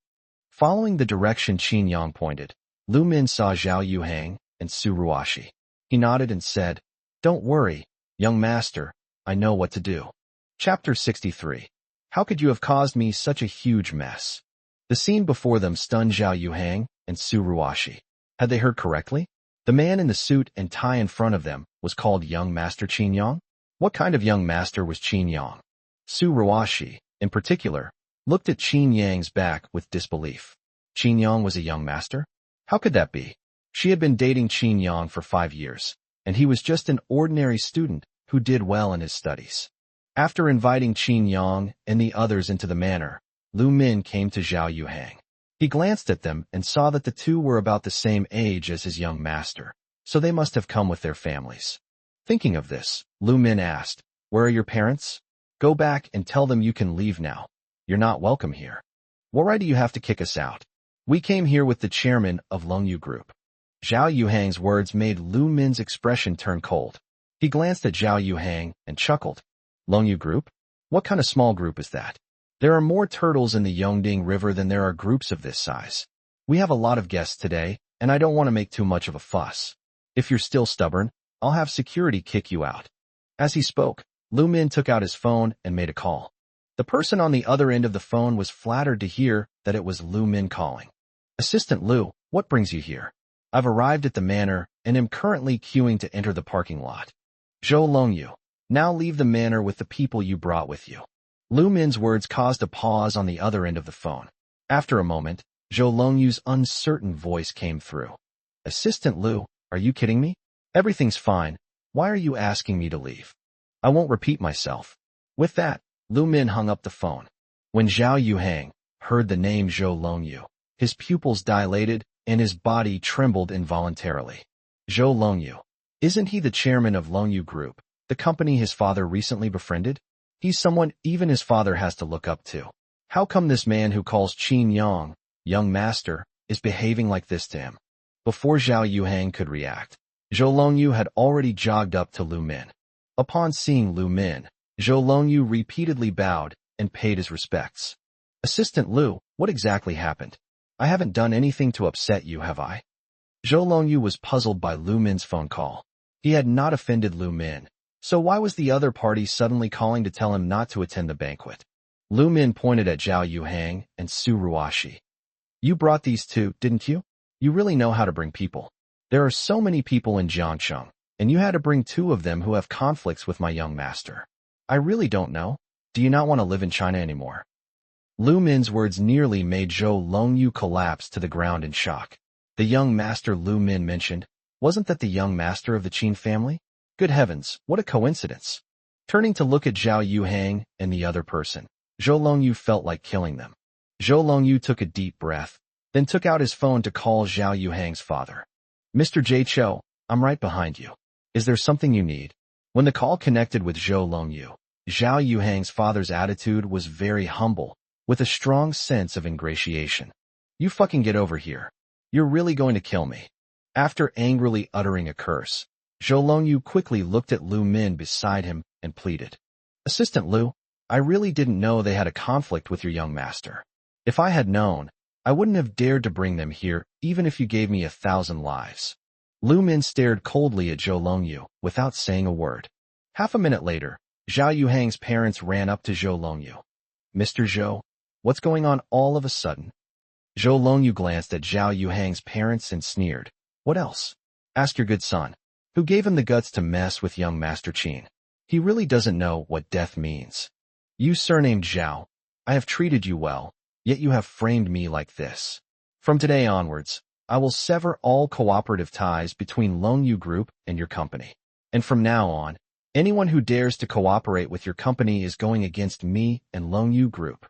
Following the direction Qin Yang pointed, Lu Min saw Zhao Yuhang and Su Ruashi. He nodded and said, Don't worry, young master, I know what to do. Chapter 63. How could you have caused me such a huge mess? The scene before them stunned Zhao Yuhang and Su Ruashi. Had they heard correctly? The man in the suit and tie in front of them was called Young Master Qin Yang? What kind of young master was Qin Yang? Su Ruashi, in particular, looked at Qin Yang's back with disbelief. Qin Yang was a young master? How could that be? She had been dating Qin Yang for 5 years, and he was just an ordinary student who did well in his studies. After inviting Qin Yang and the others into the manor, Lu Min came to Zhao Yuhang. He glanced at them and saw that the two were about the same age as his young master, so they must have come with their families. Thinking of this, Lu Min asked, Where are your parents? Go back and tell them you can leave now. You're not welcome here. What right do you have to kick us out? We came here with the chairman of Longyu Group. Zhao Yuhang's words made Lu Min's expression turn cold. He glanced at Zhao Yuhang and chuckled. Longyu Group? What kind of small group is that? There are more turtles in the Yongding River than there are groups of this size. We have a lot of guests today, and I don't want to make too much of a fuss. If you're still stubborn, I'll have security kick you out. As he spoke, Lu Min took out his phone and made a call. The person on the other end of the phone was flattered to hear that it was Lu Min calling. Assistant Lu, what brings you here? I've arrived at the manor and am currently queuing to enter the parking lot. Zhou Longyu, now leave the manor with the people you brought with you. Lu Min's words caused a pause on the other end of the phone. After a moment, Zhou Longyu's uncertain voice came through. Assistant Lu, are you kidding me? Everything's fine. Why are you asking me to leave? I won't repeat myself. With that, Lu Min hung up the phone. When Zhao Yuhang heard the name Zhou Longyu, his pupils dilated and his body trembled involuntarily. Zhou Longyu. Isn't he the chairman of Longyu Group, the company his father recently befriended? He's someone even his father has to look up to. How come this man who calls Qin Yang, young master, is behaving like this to him? Before Zhao Yuhang could react, Zhou Longyu had already jogged up to Lu Min. Upon seeing Lu Min, Zhou Longyu repeatedly bowed and paid his respects. Assistant Lu, what exactly happened? I haven't done anything to upset you, have I? Zhou Longyu was puzzled by Lu Min's phone call. He had not offended Lu Min, so why was the other party suddenly calling to tell him not to attend the banquet? Lu Min pointed at Zhao Yuhang and Su Ruashi. You brought these two, didn't you? You really know how to bring people. There are so many people in Jiangcheng, and you had to bring 2 of them who have conflicts with my young master. I really don't know. Do you not want to live in China anymore? Lu Min's words nearly made Zhou Longyu collapse to the ground in shock. The young master Lu Min mentioned, wasn't that the young master of the Qin family? Good heavens, what a coincidence. Turning to look at Zhao Yuhang and the other person, Zhou Longyu felt like killing them. Zhou Longyu took a deep breath, then took out his phone to call Zhao Yuhang's father. Mr. Jie Chou, I'm right behind you. Is there something you need? When the call connected with Zhou Longyu, Zhao Yuhang's father's attitude was very humble, with a strong sense of ingratiation. You fucking get over here. You're really going to kill me. After angrily uttering a curse, Zhou Longyu quickly looked at Lu Min beside him and pleaded. Assistant Lu, I really didn't know they had a conflict with your young master. If I had known, I wouldn't have dared to bring them here, even if you gave me 1,000 lives. Lu Min stared coldly at Zhou Longyu, without saying a word. Half a minute later, Zhao Yuhang's parents ran up to Zhou Longyu. Mr. Zhou, what's going on all of a sudden? Zhou Longyu glanced at Zhao Yuhang's parents and sneered. What else? Ask your good son, who gave him the guts to mess with young Master Qin. He really doesn't know what death means. You surnamed Zhao. I have treated you well, yet you have framed me like this. From today onwards, I will sever all cooperative ties between Longyu Group and your company. And from now on, anyone who dares to cooperate with your company is going against me and Longyu Group.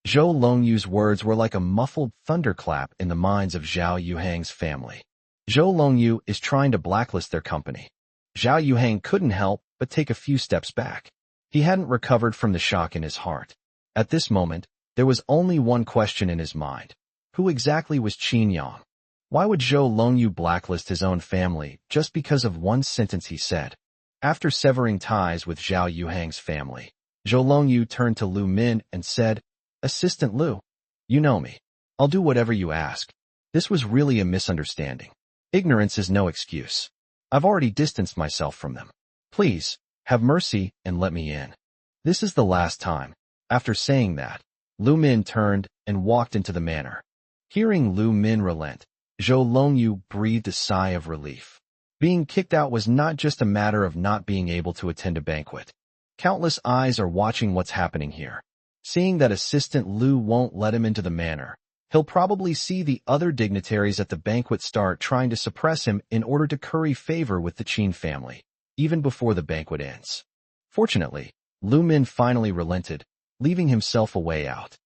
Zhou Longyu's words were like a muffled thunderclap in the minds of Zhao Yuhang's family. Zhou Longyu is trying to blacklist their company. Zhao Yuhang couldn't help but take a few steps back. He hadn't recovered from the shock in his heart. At this moment, there was only one question in his mind. Who exactly was Qin Yang? Why would Zhou Longyu blacklist his own family just because of one sentence he said? After severing ties with Zhao Yuhang's family, Zhou Longyu turned to Lu Min and said, "Assistant Lu, you know me. I'll do whatever you ask." This was really a misunderstanding. Ignorance is no excuse. I've already distanced myself from them. Please, have mercy and let me in. This is the last time. After saying that, Lu Min turned and walked into the manor. Hearing Lu Min relent, Zhou Longyu breathed a sigh of relief. Being kicked out was not just a matter of not being able to attend a banquet. Countless eyes are watching what's happening here. Seeing that Assistant Lu won't let him into the manor, he'll probably see the other dignitaries at the banquet start trying to suppress him in order to curry favor with the Qin family, even before the banquet ends. Fortunately, Lu Min finally relented, leaving himself a way out.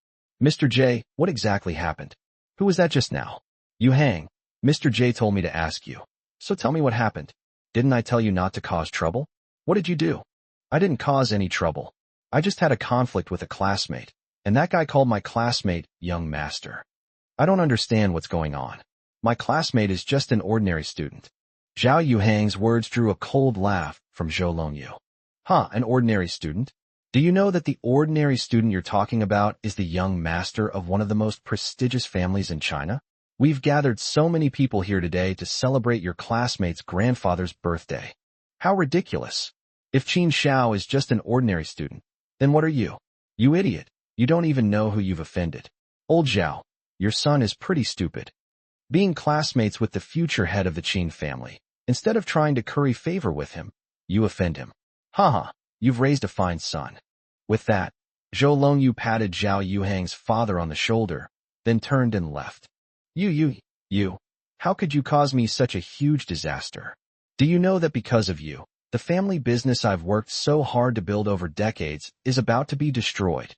"Mr. J, what exactly happened? Who was that just now?" "You hang. Mr. J told me to ask you. So tell me what happened. Didn't I tell you not to cause trouble? What did you do?" "I didn't cause any trouble. I just had a conflict with a classmate, and that guy called my classmate young master. I don't understand what's going on. My classmate is just an ordinary student." Zhao Yuhang's words drew a cold laugh from Zhou Longyu. "Huh, an ordinary student? Do you know that the ordinary student you're talking about is the young master of one of the most prestigious families in China? We've gathered so many people here today to celebrate your classmate's grandfather's birthday. How ridiculous. If Qin Xiao is just an ordinary student, then what are you? You idiot. You don't even know who you've offended. Old Zhao, your son is pretty stupid. Being classmates with the future head of the Qin family, instead of trying to curry favor with him, you offend him. Haha, you've raised a fine son." With that, Zhou Longyu patted Zhao Yuhang's father on the shoulder, then turned and left. You, how could you cause me such a huge disaster? Do you know that because of you, the family business I've worked so hard to build over decades is about to be destroyed?"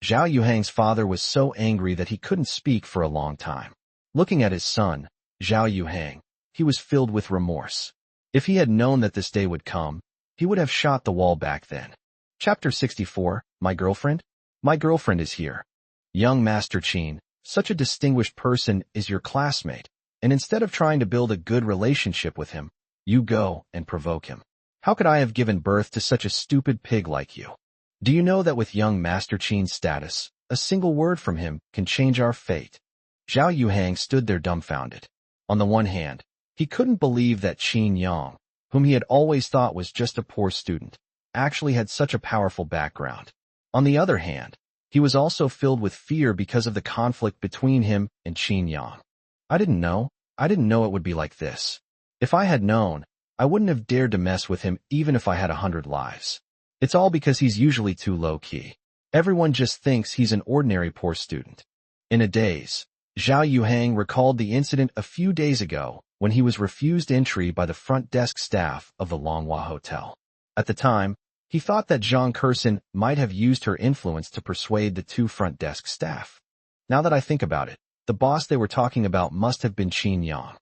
Zhao Yuhang's father was so angry that he couldn't speak for a long time. Looking at his son, Zhao Yuhang, he was filled with remorse. If he had known that this day would come, he would have shot the wall back then. Chapter 64, My Girlfriend? My girlfriend is here. Young Master Qin, such a distinguished person is your classmate, and instead of trying to build a good relationship with him, you go and provoke him. How could I have given birth to such a stupid pig like you? Do you know that with young Master Qin's status, a single word from him can change our fate? Zhao Yuhang stood there dumbfounded. On the one hand, he couldn't believe that Qin Yang, whom he had always thought was just a poor student, actually had such a powerful background. On the other hand, he was also filled with fear because of the conflict between him and Qin Yang. I didn't know it would be like this. If I had known, I wouldn't have dared to mess with him even if I had 100 lives. It's all because he's usually too low-key. Everyone just thinks he's an ordinary poor student. In a daze, Zhao Yuhang recalled the incident a few days ago when he was refused entry by the front desk staff of the Manhwa Hotel. At the time, he thought that Zhang Kersen might have used her influence to persuade the two front desk staff. Now that I think about it, the boss they were talking about must have been Qin Yang.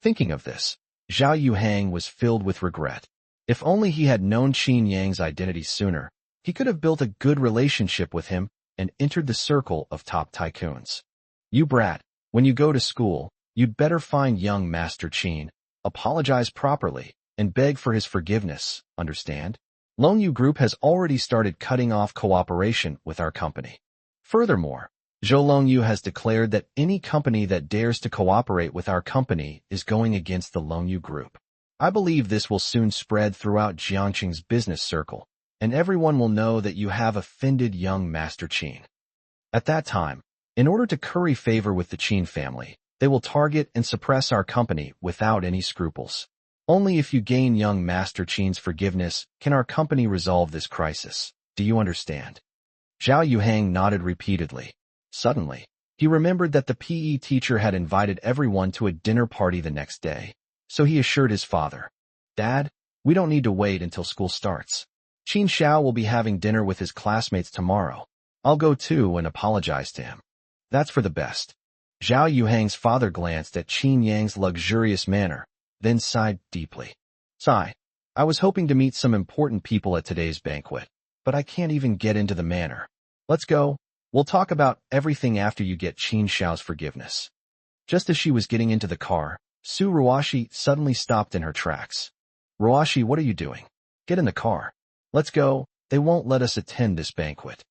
Thinking of this, Zhao Yuhang was filled with regret. If only he had known Qin Yang's identity sooner, he could have built a good relationship with him and entered the circle of top tycoons. You brat, when you go to school, you'd better find young Master Qin, apologize properly, and beg for his forgiveness, understand? Longyu Group has already started cutting off cooperation with our company. Furthermore, Zhou Longyu has declared that any company that dares to cooperate with our company is going against the Longyu Group. I believe this will soon spread throughout Jiangqing's business circle, and everyone will know that you have offended young Master Qin. At that time, in order to curry favor with the Qin family, they will target and suppress our company without any scruples. Only if you gain young Master Qin's forgiveness can our company resolve this crisis. Do you understand? Zhao Yuhang nodded repeatedly. Suddenly, he remembered that the PE teacher had invited everyone to a dinner party the next day, so he assured his father, "Dad, we don't need to wait until school starts. Qin Xiao will be having dinner with his classmates tomorrow. I'll go too and apologize to him." "That's for the best. Zhao Yuhang's father glanced at Qin Yang's luxurious manner, then sighed deeply. Sigh. I was hoping to meet some important people at today's banquet, but I can't even get into the manor. Let's go. We'll talk about everything after you get Qin Xiao's forgiveness. Just as she was getting into the car, Su Ruashi suddenly stopped in her tracks. Ruashi, what are you doing? Get in the car. Let's go. They won't let us attend this banquet.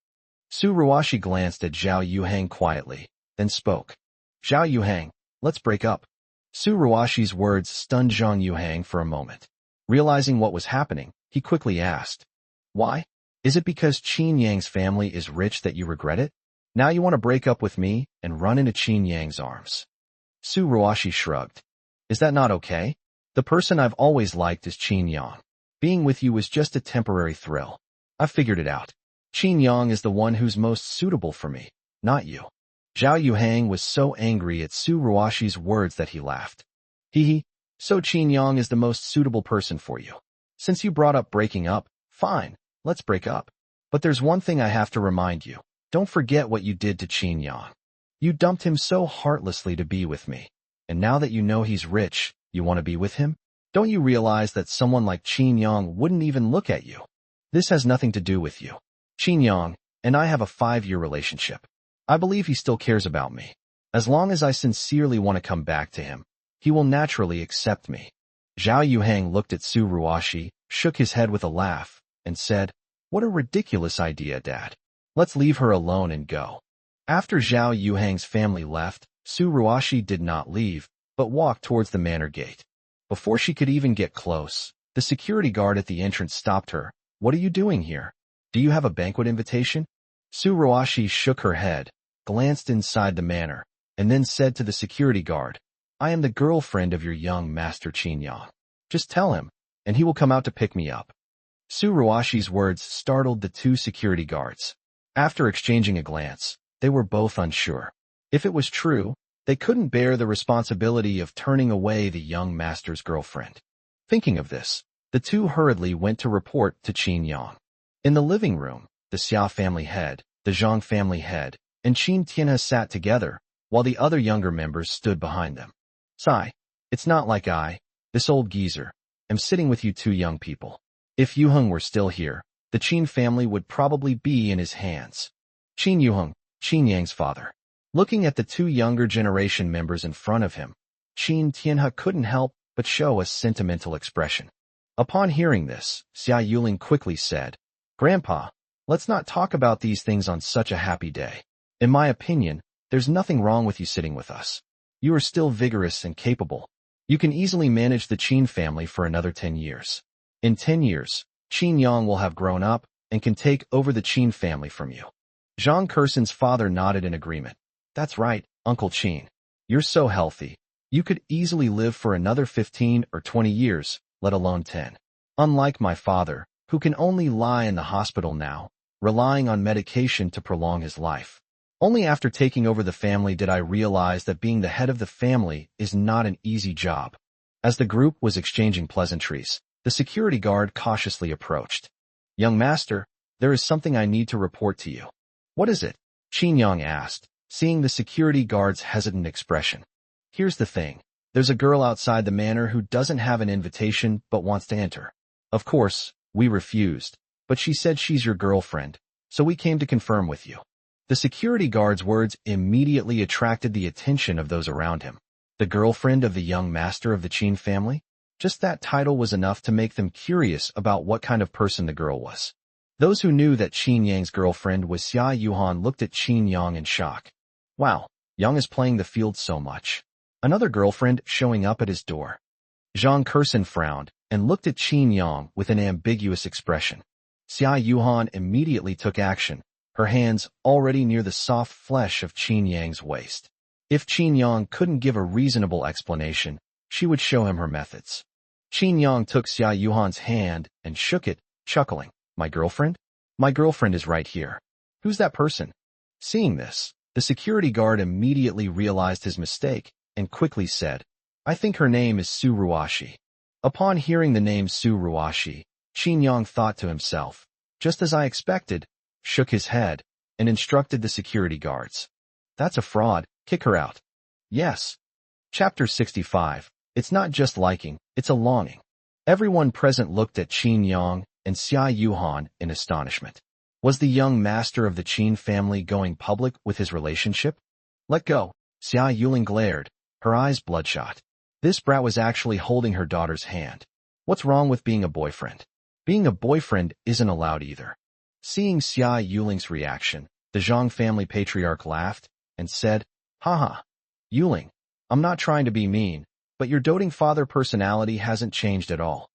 Su Ruashi glanced at Zhao Yuhang quietly, then spoke. Zhao Yuhang, let's break up. Su Ruashi's words stunned Zhang Yuhang for a moment. Realizing what was happening, he quickly asked, why? Is it because Qin Yang's family is rich that you regret it? Now you want to break up with me and run into Qin Yang's arms? Su Ruashi shrugged. Is that not okay? The person I've always liked is Qin Yang. Being with you was just a temporary thrill. I figured it out. Qin Yang is the one who's most suitable for me, not you. Zhao Yuhang was so angry at Su Ruashi's words that he laughed. Hee, so Qin Yang is the most suitable person for you. Since you brought up breaking up, fine, let's break up. But there's one thing I have to remind you. Don't forget what you did to Qin Yang. You dumped him so heartlessly to be with me. And now that you know he's rich, you want to be with him? Don't you realize that someone like Qin Yang wouldn't even look at you? This has nothing to do with you. Qin Yang and I have a 5-year relationship. I believe he still cares about me. As long as I sincerely want to come back to him, he will naturally accept me. Zhao Yuhang looked at Su Ruashi, shook his head with a laugh, and said, what a ridiculous idea, Dad. Let's leave her alone and go. After Zhao Yuhang's family left, Su Ruashi did not leave, but walked towards the manor gate. Before she could even get close, the security guard at the entrance stopped her. What are you doing here? Do you have a banquet invitation? Su Ruashi shook her head, glanced inside the manor, and then said to the security guard, I am the girlfriend of your young master Qin Yang. Just tell him, and he will come out to pick me up. Su Ruashi's words startled the 2 security guards. After exchanging a glance, they were both unsure. If it was true, they couldn't bear the responsibility of turning away the young master's girlfriend. Thinking of this, the 2 hurriedly went to report to Qin Yang. In the living room, the Xia family head, the Zhang family head, and Qin Tianhe sat together, while the other younger members stood behind them. Sigh, it's not like this old geezer, am sitting with you 2 young people. If Yuheng were still here, the Qin family would probably be in his hands. Qin Yuheng, Qin Yang's father. Looking at the 2 younger generation members in front of him, Qin Tianhe couldn't help but show a sentimental expression. Upon hearing this, Xia Yuling quickly said, Grandpa, let's not talk about these things on such a happy day. In my opinion, there's nothing wrong with you sitting with us. You are still vigorous and capable. You can easily manage the Qin family for another 10 years. In 10 years, Qin Yang will have grown up and can take over the Qin family from you. Zhang Kerson's father nodded in agreement. That's right, Uncle Qin. You're so healthy. You could easily live for another 15 or 20 years, let alone 10. Unlike my father, who can only lie in the hospital now, relying on medication to prolong his life. Only after taking over the family did I realize that being the head of the family is not an easy job. As the group was exchanging pleasantries, the security guard cautiously approached. Young master, there is something I need to report to you. What is it? Qin Yang asked, seeing the security guard's hesitant expression. Here's the thing. There's a girl outside the manor who doesn't have an invitation but wants to enter. Of course, we refused, but she said she's your girlfriend, so we came to confirm with you. The security guard's words immediately attracted the attention of those around him. The girlfriend of the young master of the Qin family? Just that title was enough to make them curious about what kind of person the girl was. Those who knew that Qin Yang's girlfriend was Xia Yuhan looked at Qin Yang in shock. Wow, Yang is playing the field so much. Another girlfriend showing up at his door. Zhang Kerson frowned and looked at Qin Yang with an ambiguous expression. Xia Yuhan immediately took action, her hands already near the soft flesh of Qin Yang's waist. If Qin Yang couldn't give a reasonable explanation, she would show him her methods. Qin Yang took Xia Yuhan's hand and shook it, chuckling. My girlfriend? My girlfriend is right here. Who's that person? Seeing this, the security guard immediately realized his mistake and quickly said, I think her name is Su Ruashi. Upon hearing the name Su Ruashi, Qin Yang thought to himself, just as I expected, shook his head, and instructed the security guards. That's a fraud, kick her out. Yes. Chapter 65. It's not just liking, it's a longing. Everyone present looked at Qin Yang and Xia Yuhan in astonishment. Was the young master of the Qin family going public with his relationship? Let go. Xia Yuling glared, her eyes bloodshot. This brat was actually holding her daughter's hand. What's wrong with being a boyfriend? Being a boyfriend isn't allowed either. Seeing Xia Yuling's reaction, the Zhang family patriarch laughed and said, Haha. Yuling, I'm not trying to be mean, but your doting father personality hasn't changed at all.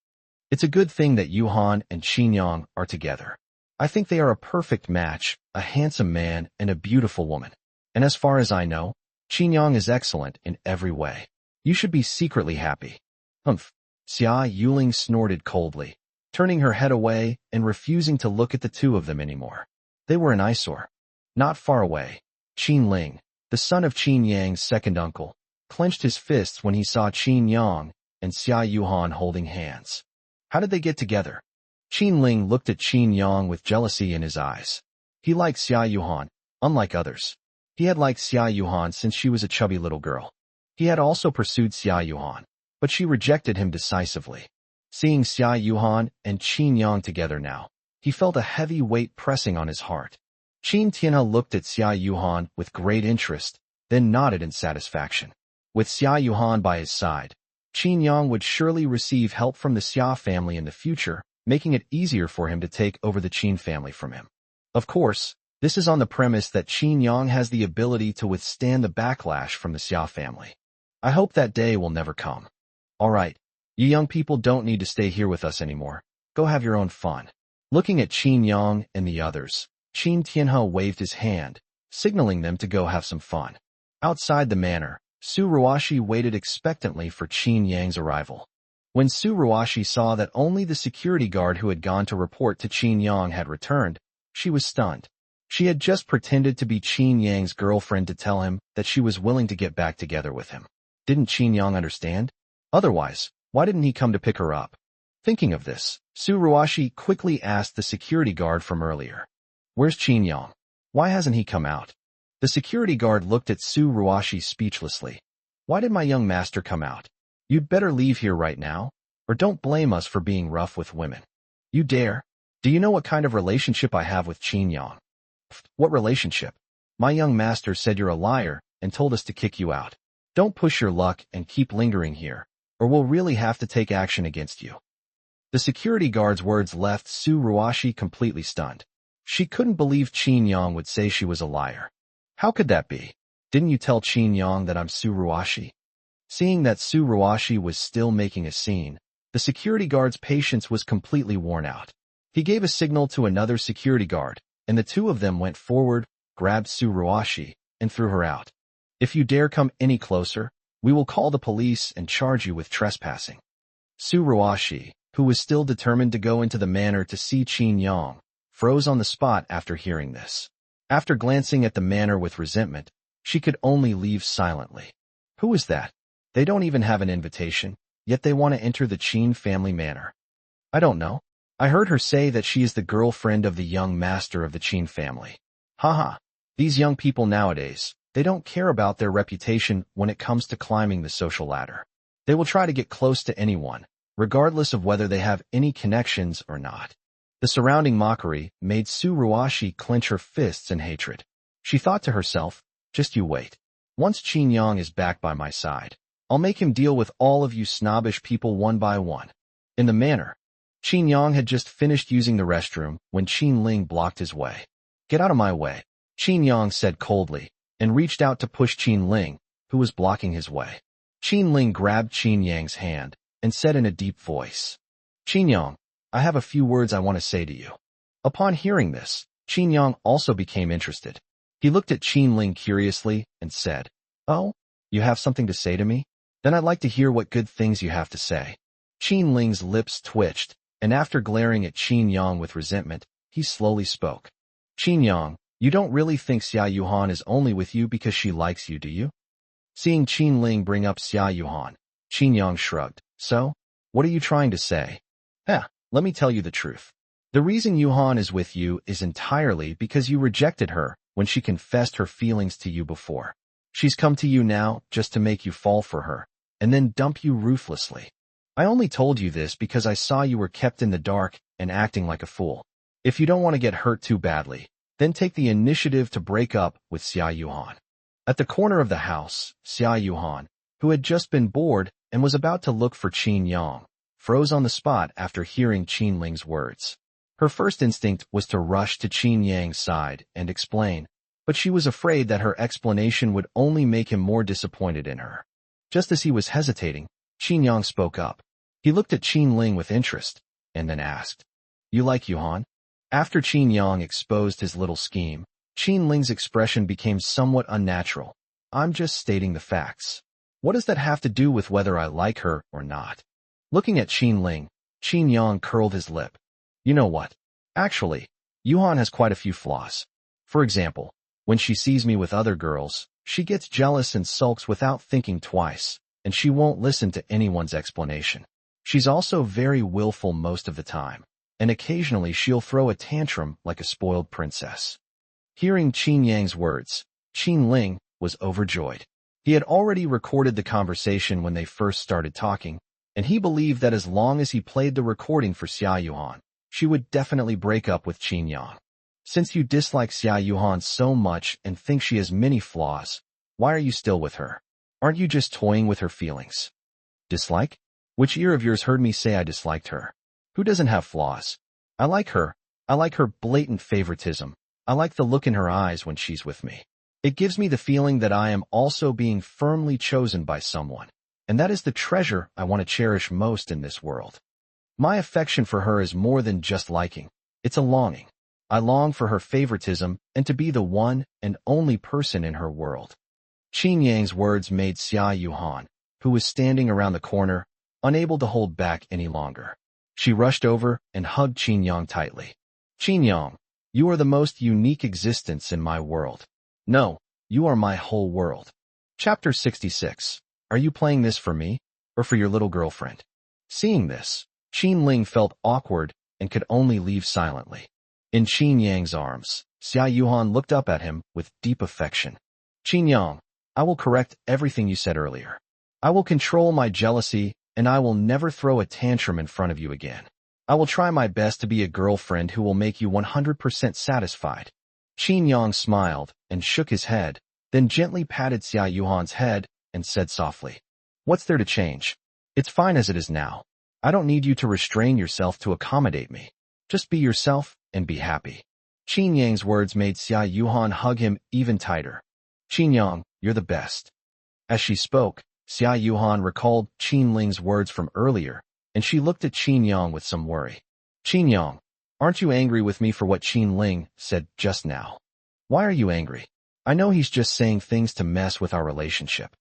It's a good thing that Yuhan and Qinyang are together. I think they are a perfect match, a handsome man and a beautiful woman. And as far as I know, Qinyang is excellent in every way. You should be secretly happy. Humph. Xia Yuling snorted coldly, turning her head away and refusing to look at the two of them anymore. They were an eyesore. Not far away, Qin Ling, the son of Qin Yang's second uncle, clenched his fists when he saw Qin Yang and Xia Yuhan holding hands. How did they get together? Qin Ling looked at Qin Yang with jealousy in his eyes. He liked Xia Yuhan, unlike others. He had liked Xia Yuhan since she was a chubby little girl. He had also pursued Xia Yuhan, but she rejected him decisively. Seeing Xia Yuhan and Qin Yang together now, he felt a heavy weight pressing on his heart. Qin Tianhe looked at Xia Yuhan with great interest, then nodded in satisfaction. With Xia Yuhan by his side, Qin Yang would surely receive help from the Xia family in the future, making it easier for him to take over the Qin family from him. Of course, this is on the premise that Qin Yang has the ability to withstand the backlash from the Xia family. I hope that day will never come. All right, you young people don't need to stay here with us anymore. Go have your own fun. Looking at Qin Yang and the others, Qin Tianhe waved his hand, signaling them to go have some fun. Outside the manor, Su Ruashi waited expectantly for Qin Yang's arrival. When Su Ruashi saw that only the security guard who had gone to report to Qin Yang had returned, she was stunned. She had just pretended to be Qin Yang's girlfriend to tell him that she was willing to get back together with him. Didn't Qin Yang understand? Otherwise, why didn't he come to pick her up? Thinking of this, Su Ruashi quickly asked the security guard from earlier. Where's Qin Yang? Why hasn't he come out? The security guard looked at Su Ruashi speechlessly. Why did my young master come out? You'd better leave here right now, or don't blame us for being rough with women. You dare? Do you know what kind of relationship I have with Qin Yang? What relationship? My young master said you're a liar and told us to kick you out. Don't push your luck and keep lingering here, or we'll really have to take action against you. The security guard's words left Su Ruashi completely stunned. She couldn't believe Qin Yang would say she was a liar. How could that be? Didn't you tell Qin Yang that I'm Su Ruashi? Seeing that Su Ruashi was still making a scene, the security guard's patience was completely worn out. He gave a signal to another security guard, and the two of them went forward, grabbed Su Ruashi, and threw her out. If you dare come any closer, we will call the police and charge you with trespassing. Su Ruashi, who was still determined to go into the manor to see Qin Yang, froze on the spot after hearing this. After glancing at the manor with resentment, she could only leave silently. Who is that? They don't even have an invitation, yet they want to enter the Qin family manor. I don't know. I heard her say that she is the girlfriend of the young master of the Qin family. Haha. These young people nowadays, they don't care about their reputation when it comes to climbing the social ladder. They will try to get close to anyone, regardless of whether they have any connections or not. The surrounding mockery made Su Ruashi clench her fists in hatred. She thought to herself, just you wait. Once Qin Yang is back by my side, I'll make him deal with all of you snobbish people one by one. In the manor, Qin Yang had just finished using the restroom when Qin Ling blocked his way. Get out of my way, Qin Yang said coldly, and reached out to push Qin Ling, who was blocking his way. Qin Ling grabbed Qin Yang's hand and said in a deep voice, Qin Yang, I have a few words I want to say to you. Upon hearing this, Qin Yang also became interested. He looked at Qin Ling curiously and said, Oh, you have something to say to me? Then I'd like to hear what good things you have to say. Qin Ling's lips twitched, and after glaring at Qin Yang with resentment, he slowly spoke. Qin Yang, you don't really think Xia Yuhan is only with you because she likes you, do you? Seeing Qin Ling bring up Xia Yuhan, Qin Yang shrugged. So, what are you trying to say? Let me tell you the truth. The reason Yuhan is with you is entirely because you rejected her when she confessed her feelings to you before. She's come to you now just to make you fall for her, and then dump you ruthlessly. I only told you this because I saw you were kept in the dark and acting like a fool. If you don't want to get hurt too badly, then take the initiative to break up with Xia Yuhan. At the corner of the house, Xia Yuhan, who had just been bored and was about to look for Qin Yang, froze on the spot after hearing Qin Ling's words. Her first instinct was to rush to Qin Yang's side and explain, but she was afraid that her explanation would only make him more disappointed in her. Just as he was hesitating, Qin Yang spoke up. He looked at Qin Ling with interest, and then asked, "You like Yuhan?" After Qin Yang exposed his little scheme, Qin Ling's expression became somewhat unnatural. "I'm just stating the facts. What does that have to do with whether I like her or not?" Looking at Qin Ling, Qin Yang curled his lip. "You know what? Actually, Yuhan has quite a few flaws. For example, when she sees me with other girls, she gets jealous and sulks without thinking twice, and she won't listen to anyone's explanation. She's also very willful most of the time, and occasionally she'll throw a tantrum like a spoiled princess." Hearing Qin Yang's words, Qin Ling was overjoyed. He had already recorded the conversation when they first started talking, and he believed that as long as he played the recording for Xia Yuhan, she would definitely break up with Qin Yang. "Since you dislike Xia Yuhan so much and think she has many flaws, why are you still with her? Aren't you just toying with her feelings?" "Dislike? Which ear of yours heard me say I disliked her? Who doesn't have flaws? I like her. I like her blatant favoritism. I like the look in her eyes when she's with me. It gives me the feeling that I am also being firmly chosen by someone, and that is the treasure I want to cherish most in this world. My affection for her is more than just liking. It's a longing. I long for her favoritism and to be the one and only person in her world." Qin Yang's words made Xia Yuhan, who was standing around the corner, unable to hold back any longer. She rushed over and hugged Qin Yang tightly. "Qin Yang, you are the most unique existence in my world. No, you are my whole world." Chapter 66. Are you playing this for me, or for your little girlfriend? Seeing this, Qin Ling felt awkward and could only leave silently. In Qin Yang's arms, Xia Yuhan looked up at him with deep affection. "Qin Yang, I will correct everything you said earlier. I will control my jealousy, and I will never throw a tantrum in front of you again. I will try my best to be a girlfriend who will make you 100% satisfied." Qin Yang smiled and shook his head, then gently patted Xia Yuhan's head and said softly, "What's there to change? It's fine as it is now. I don't need you to restrain yourself to accommodate me. Just be yourself and be happy." Qin Yang's words made Xia Yuhan hug him even tighter. "Qin Yang, you're the best." As she spoke, Xia Yuhan recalled Qin Ling's words from earlier, and she looked at Qin Yang with some worry. "Qin Yang, aren't you angry with me for what Qin Ling said just now? Why are you angry? I know he's just saying things to mess with our relationship."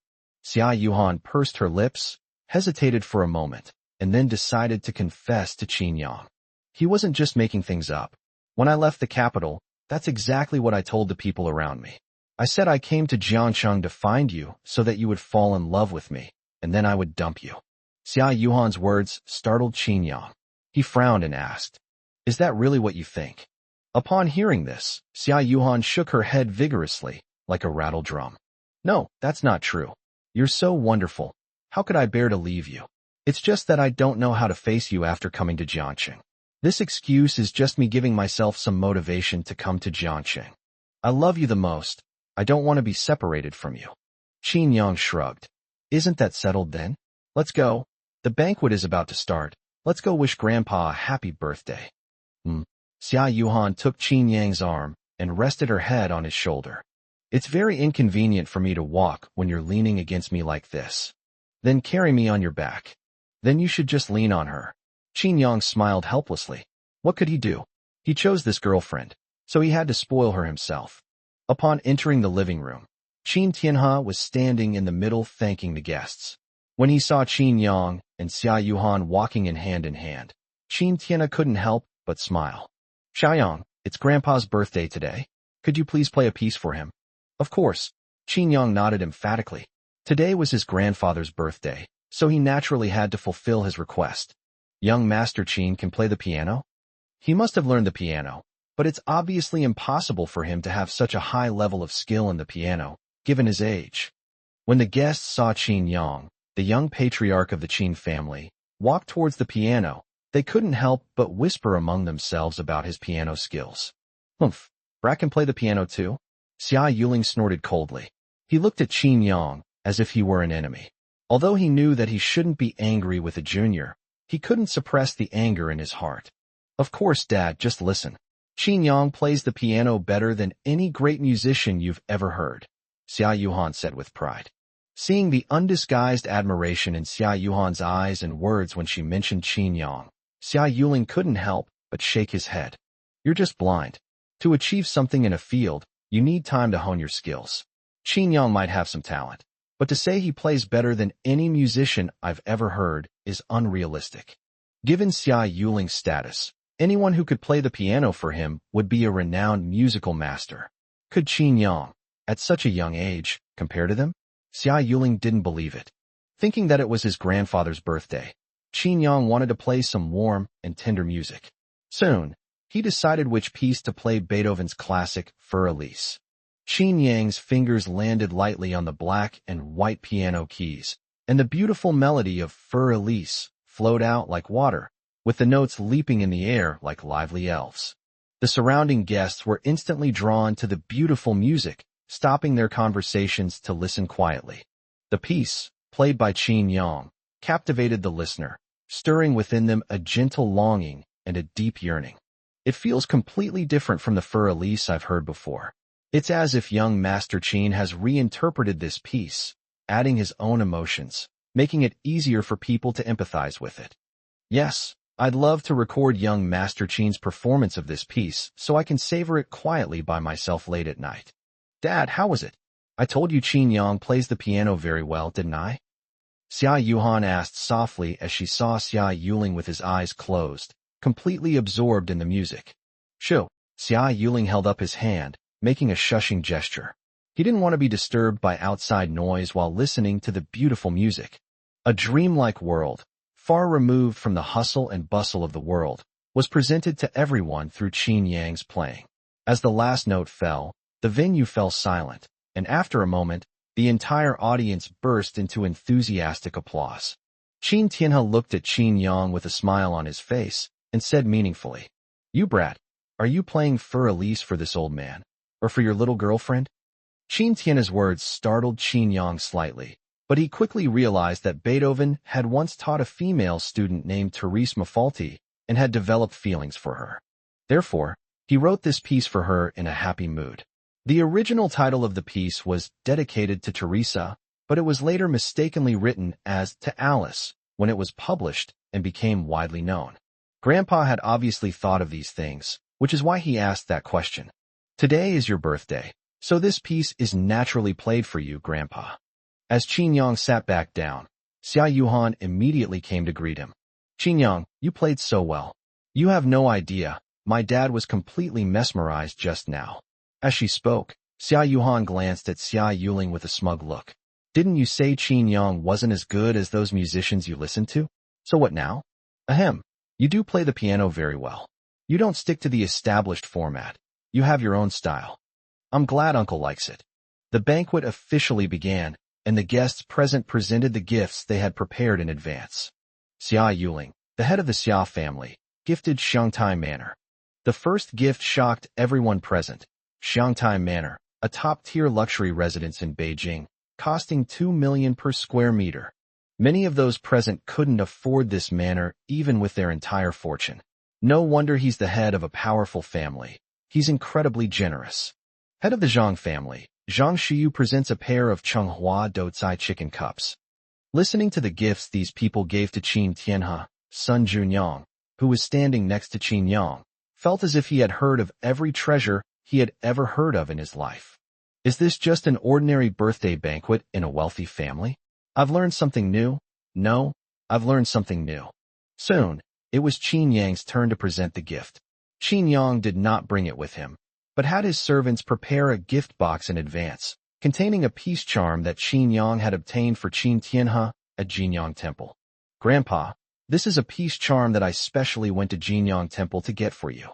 Xia Yuhan pursed her lips, hesitated for a moment, and then decided to confess to Qin Yang. "He wasn't just making things up. When I left the capital, that's exactly what I told the people around me. I said I came to Jiangcheng to find you so that you would fall in love with me, and then I would dump you." Xia Yuhan's words startled Qin Yang. He frowned and asked, "Is that really what you think?" Upon hearing this, Xia Yuhan shook her head vigorously, like a rattle drum. "No, that's not true. You're so wonderful. How could I bear to leave you? It's just that I don't know how to face you after coming to Jiangcheng. This excuse is just me giving myself some motivation to come to Jiangcheng. I love you the most. I don't want to be separated from you." Qin Yang shrugged. "Isn't that settled then? Let's go. The banquet is about to start. Let's go wish Grandpa a happy birthday." Xia Yuhan took Qin Yang's arm and rested her head on his shoulder. "It's very inconvenient for me to walk when you're leaning against me like this. Then carry me on your back. Then you should just lean on her." Qin Yang smiled helplessly. What could he do? He chose this girlfriend, so he had to spoil her himself. Upon entering the living room, Qin Tianhe was standing in the middle thanking the guests. When he saw Qin Yang and Xia Yuhan walking in hand, Qin Tianhe couldn't help but smile. "Xiaoyang, it's Grandpa's birthday today. Could you please play a piece for him?" Of course. Qin Yang nodded emphatically. Today was his grandfather's birthday, so he naturally had to fulfill his request. Young Master Qin can play the piano? He must have learned the piano, but it's obviously impossible for him to have such a high level of skill in the piano, given his age. When the guests saw Qin Yang, the young patriarch of the Qin family, walk towards the piano, they couldn't help but whisper among themselves about his piano skills. Humph, Brat can play the piano too? Xia Yuling snorted coldly. He looked at Qin Yang as if he were an enemy. Although he knew that he shouldn't be angry with a junior, he couldn't suppress the anger in his heart. Of course, Dad, just listen. Qin Yang plays the piano better than any great musician you've ever heard, Xia Yuhan said with pride. Seeing the undisguised admiration in Xia Yuhan's eyes and words when she mentioned Qin Yang, Xia Yuling couldn't help but shake his head. You're just blind. To achieve something in a field, you need time to hone your skills. Qin Yang might have some talent, but to say he plays better than any musician I've ever heard is unrealistic. Given Xia Yuling's status, anyone who could play the piano for him would be a renowned musical master. Could Qin Yang, at such a young age, compare to them? Xia Yuling didn't believe it. Thinking that it was his grandfather's birthday, Qin Yang wanted to play some warm and tender music. Soon, he decided which piece to play: Beethoven's classic, Für Elise. Qin Yang's fingers landed lightly on the black and white piano keys, and the beautiful melody of Für Elise flowed out like water, with the notes leaping in the air like lively elves. The surrounding guests were instantly drawn to the beautiful music, stopping their conversations to listen quietly. The piece, played by Qin Yang, captivated the listener, stirring within them a gentle longing and a deep yearning. It feels completely different from the Für Elise I've heard before. It's as if young Master Qin has reinterpreted this piece, adding his own emotions, making it easier for people to empathize with it. Yes, I'd love to record young Master Qin's performance of this piece so I can savor it quietly by myself late at night. Dad, how was it? I told you Qin Yang plays the piano very well, didn't I? Xia Yuhan asked softly as she saw Xia Yuling with his eyes closed, completely absorbed in the music. Shoo! Xia Yuling held up his hand, making a shushing gesture. He didn't want to be disturbed by outside noise while listening to the beautiful music. A dreamlike world, far removed from the hustle and bustle of the world, was presented to everyone through Qin Yang's playing. As the last note fell, the venue fell silent, and after a moment, the entire audience burst into enthusiastic applause. Qin Tianhe looked at Qin Yang with a smile on his face and said meaningfully, You brat, are you playing Für Elise for this old man? Or for your little girlfriend? Qin Tianhe's words startled Qin Yang slightly, but he quickly realized that Beethoven had once taught a female student named Therese Mafaulty and had developed feelings for her. Therefore, he wrote this piece for her in a happy mood. The original title of the piece was dedicated to Teresa, but it was later mistakenly written as To Alice when it was published and became widely known. Grandpa had obviously thought of these things, which is why he asked that question. Today is your birthday, so this piece is naturally played for you, Grandpa. As Qin Yang sat back down, Xia Yuhan immediately came to greet him. Qin Yang, you played so well. You have no idea, my dad was completely mesmerized just now. As she spoke, Xia Yuhan glanced at Xia Yuling with a smug look. Didn't you say Qin Yang wasn't as good as those musicians you listened to? So what now? Ahem, you do play the piano very well. You don't stick to the established format. You have your own style. I'm glad Uncle likes it. The banquet officially began, and the guests present presented the gifts they had prepared in advance. Xia Yuling, the head of the Xia family, gifted Xiangtai Manor. The first gift shocked everyone present. Xiangtai Manor, a top-tier luxury residence in Beijing, costing 2 million per square meter. Many of those present couldn't afford this manor even with their entire fortune. No wonder he's the head of a powerful family. He's incredibly generous. Head of the Zhang family, Zhang Shiyu presents a pair of Chenghua Doucai chicken cups. Listening to the gifts these people gave to Qin Tianhe, son Junyang, who was standing next to Qin Yang, felt as if he had heard of every treasure he had ever heard of in his life. Is this just an ordinary birthday banquet in a wealthy family? I've learned something new? No, I've learned something new. Soon, it was Qin Yang's turn to present the gift. Qin Yang did not bring it with him, but had his servants prepare a gift box in advance, containing a peace charm that Qin Yang had obtained for Qin Tianhe at Jinyang Temple. Grandpa, this is a peace charm that I specially went to Jinyang Temple to get for you.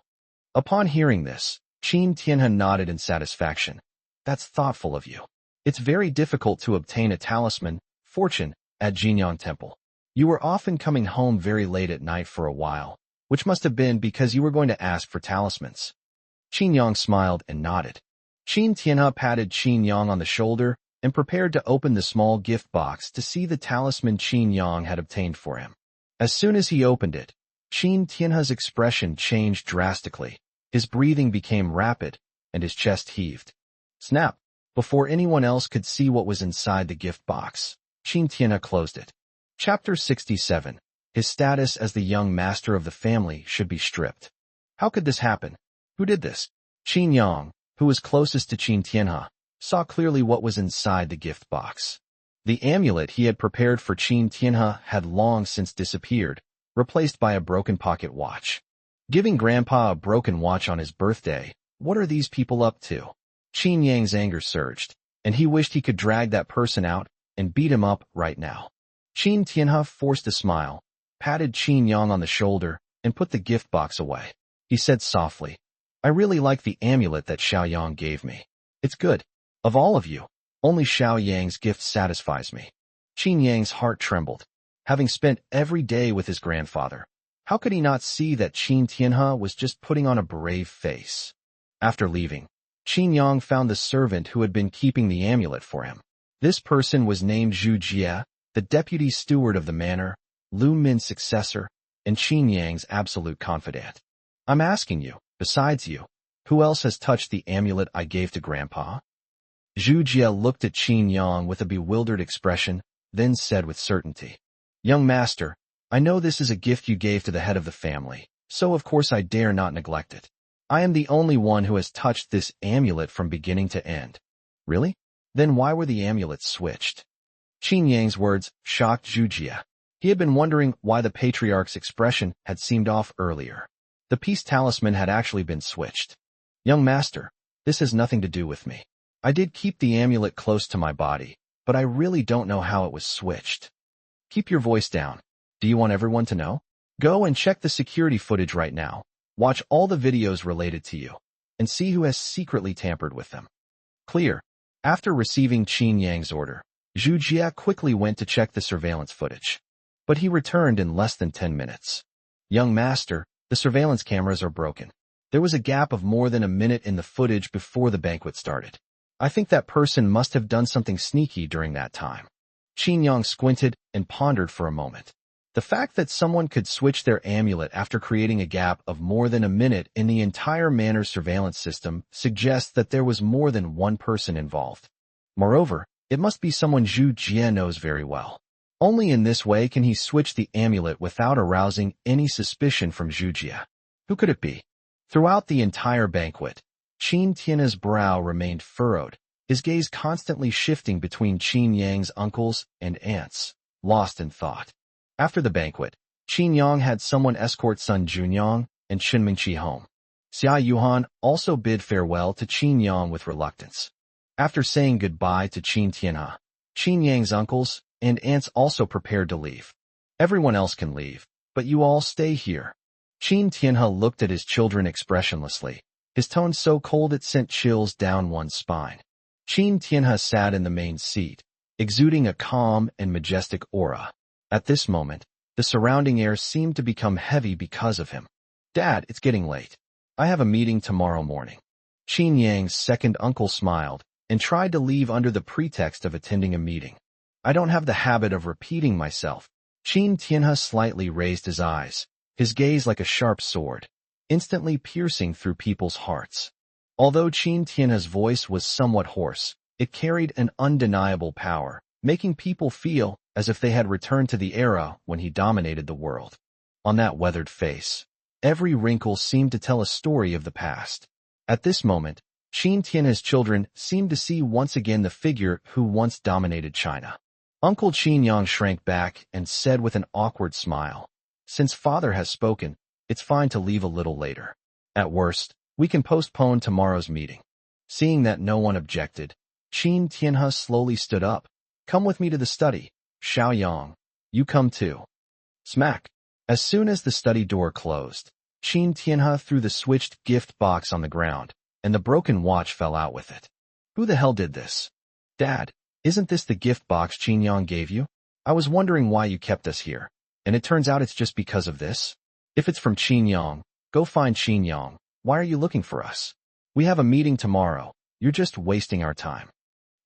Upon hearing this, Qin Tianhe nodded in satisfaction. That's thoughtful of you. It's very difficult to obtain a talisman, fortune, at Jinyang Temple. You were often coming home very late at night for a while, which must have been because you were going to ask for talismans. Qin Yang smiled and nodded. Qin Tianhe patted Qin Yang on the shoulder and prepared to open the small gift box to see the talisman Qin Yang had obtained for him. As soon as he opened it, Qin Tianhe's expression changed drastically. His breathing became rapid, and his chest heaved. Snap! Before anyone else could see what was inside the gift box, Qin Tianhe closed it. Chapter 67. His status as the young master of the family should be stripped. How could this happen? Who did this? Qin Yang, who was closest to Qin Tianhe, saw clearly what was inside the gift box. The amulet he had prepared for Qin Tianhe had long since disappeared, replaced by a broken pocket watch. Giving Grandpa a broken watch on his birthday, what are these people up to? Qin Yang's anger surged, and he wished he could drag that person out and beat him up right now. Qin Tianhe forced a smile, patted Qin Yang on the shoulder, and put the gift box away. He said softly, I really like the amulet that Xiao Yang gave me. It's good. Of all of you, only Xiao Yang's gift satisfies me. Qin Yang's heart trembled. Having spent every day with his grandfather, how could he not see that Qin Tianhe was just putting on a brave face? After leaving, Qin Yang found the servant who had been keeping the amulet for him. This person was named Zhu Jie, the deputy steward of the manor, Lu Min's successor, and Qin Yang's absolute confidant. I'm asking you, besides you, who else has touched the amulet I gave to Grandpa? Zhu Jie looked at Qin Yang with a bewildered expression, then said with certainty, Young master, I know this is a gift you gave to the head of the family, so of course I dare not neglect it. I am the only one who has touched this amulet from beginning to end. Really? Then why were the amulets switched? Qin Yang's words shocked Zhu Jie. He had been wondering why the patriarch's expression had seemed off earlier. The peace talisman had actually been switched. Young master, this has nothing to do with me. I did keep the amulet close to my body, but I really don't know how it was switched. Keep your voice down. Do you want everyone to know? Go and check the security footage right now. Watch all the videos related to you, and see who has secretly tampered with them. Clear. After receiving Qin Yang's order, Zhu Jie quickly went to check the surveillance footage. But he returned in less than 10 minutes. Young master, the surveillance cameras are broken. There was a gap of more than a minute in the footage before the banquet started. I think that person must have done something sneaky during that time. Qin Yang squinted and pondered for a moment. The fact that someone could switch their amulet after creating a gap of more than a minute in the entire manor's surveillance system suggests that there was more than one person involved. Moreover, it must be someone Zhu Jie knows very well. Only in this way can he switch the amulet without arousing any suspicion from Zhu Jie. Who could it be? Throughout the entire banquet, Qin Tianhe's brow remained furrowed, his gaze constantly shifting between Qin Yang's uncles and aunts, lost in thought. After the banquet, Qin Yang had someone escort Sun Junyang and Shen Mingqi home. Xia Yuhan also bid farewell to Qin Yang with reluctance. After saying goodbye to Qin Tianhe, Qin Yang's uncles and aunts also prepared to leave. Everyone else can leave, but you all stay here. Qin Tianhe looked at his children expressionlessly, his tone so cold it sent chills down one's spine. Qin Tianhe sat in the main seat, exuding a calm and majestic aura. At this moment, the surrounding air seemed to become heavy because of him. Dad, it's getting late. I have a meeting tomorrow morning. Qin Yang's second uncle smiled and tried to leave under the pretext of attending a meeting. I don't have the habit of repeating myself. Qin Tianhe slightly raised his eyes, his gaze like a sharp sword, instantly piercing through people's hearts. Although Qin Tianhe's voice was somewhat hoarse, it carried an undeniable power, making people feel as if they had returned to the era when he dominated the world. On that weathered face, every wrinkle seemed to tell a story of the past. At this moment, Qin Tianhe's children seemed to see once again the figure who once dominated China. Uncle Qin Yang shrank back and said with an awkward smile, Since father has spoken, it's fine to leave a little later. At worst, we can postpone tomorrow's meeting. Seeing that no one objected, Qin Tianhe slowly stood up. Come with me to the study. Xiao Yang, you come too. Smack. As soon as the study door closed, Qin Tianhe threw the switched gift box on the ground, and the broken watch fell out with it. Who the hell did this? Dad, isn't this the gift box Qin gave you? I was wondering why you kept us here, and it turns out it's just because of this? If it's from Qin, go find Qin. Why are you looking for us? We have a meeting tomorrow. You're just wasting our time.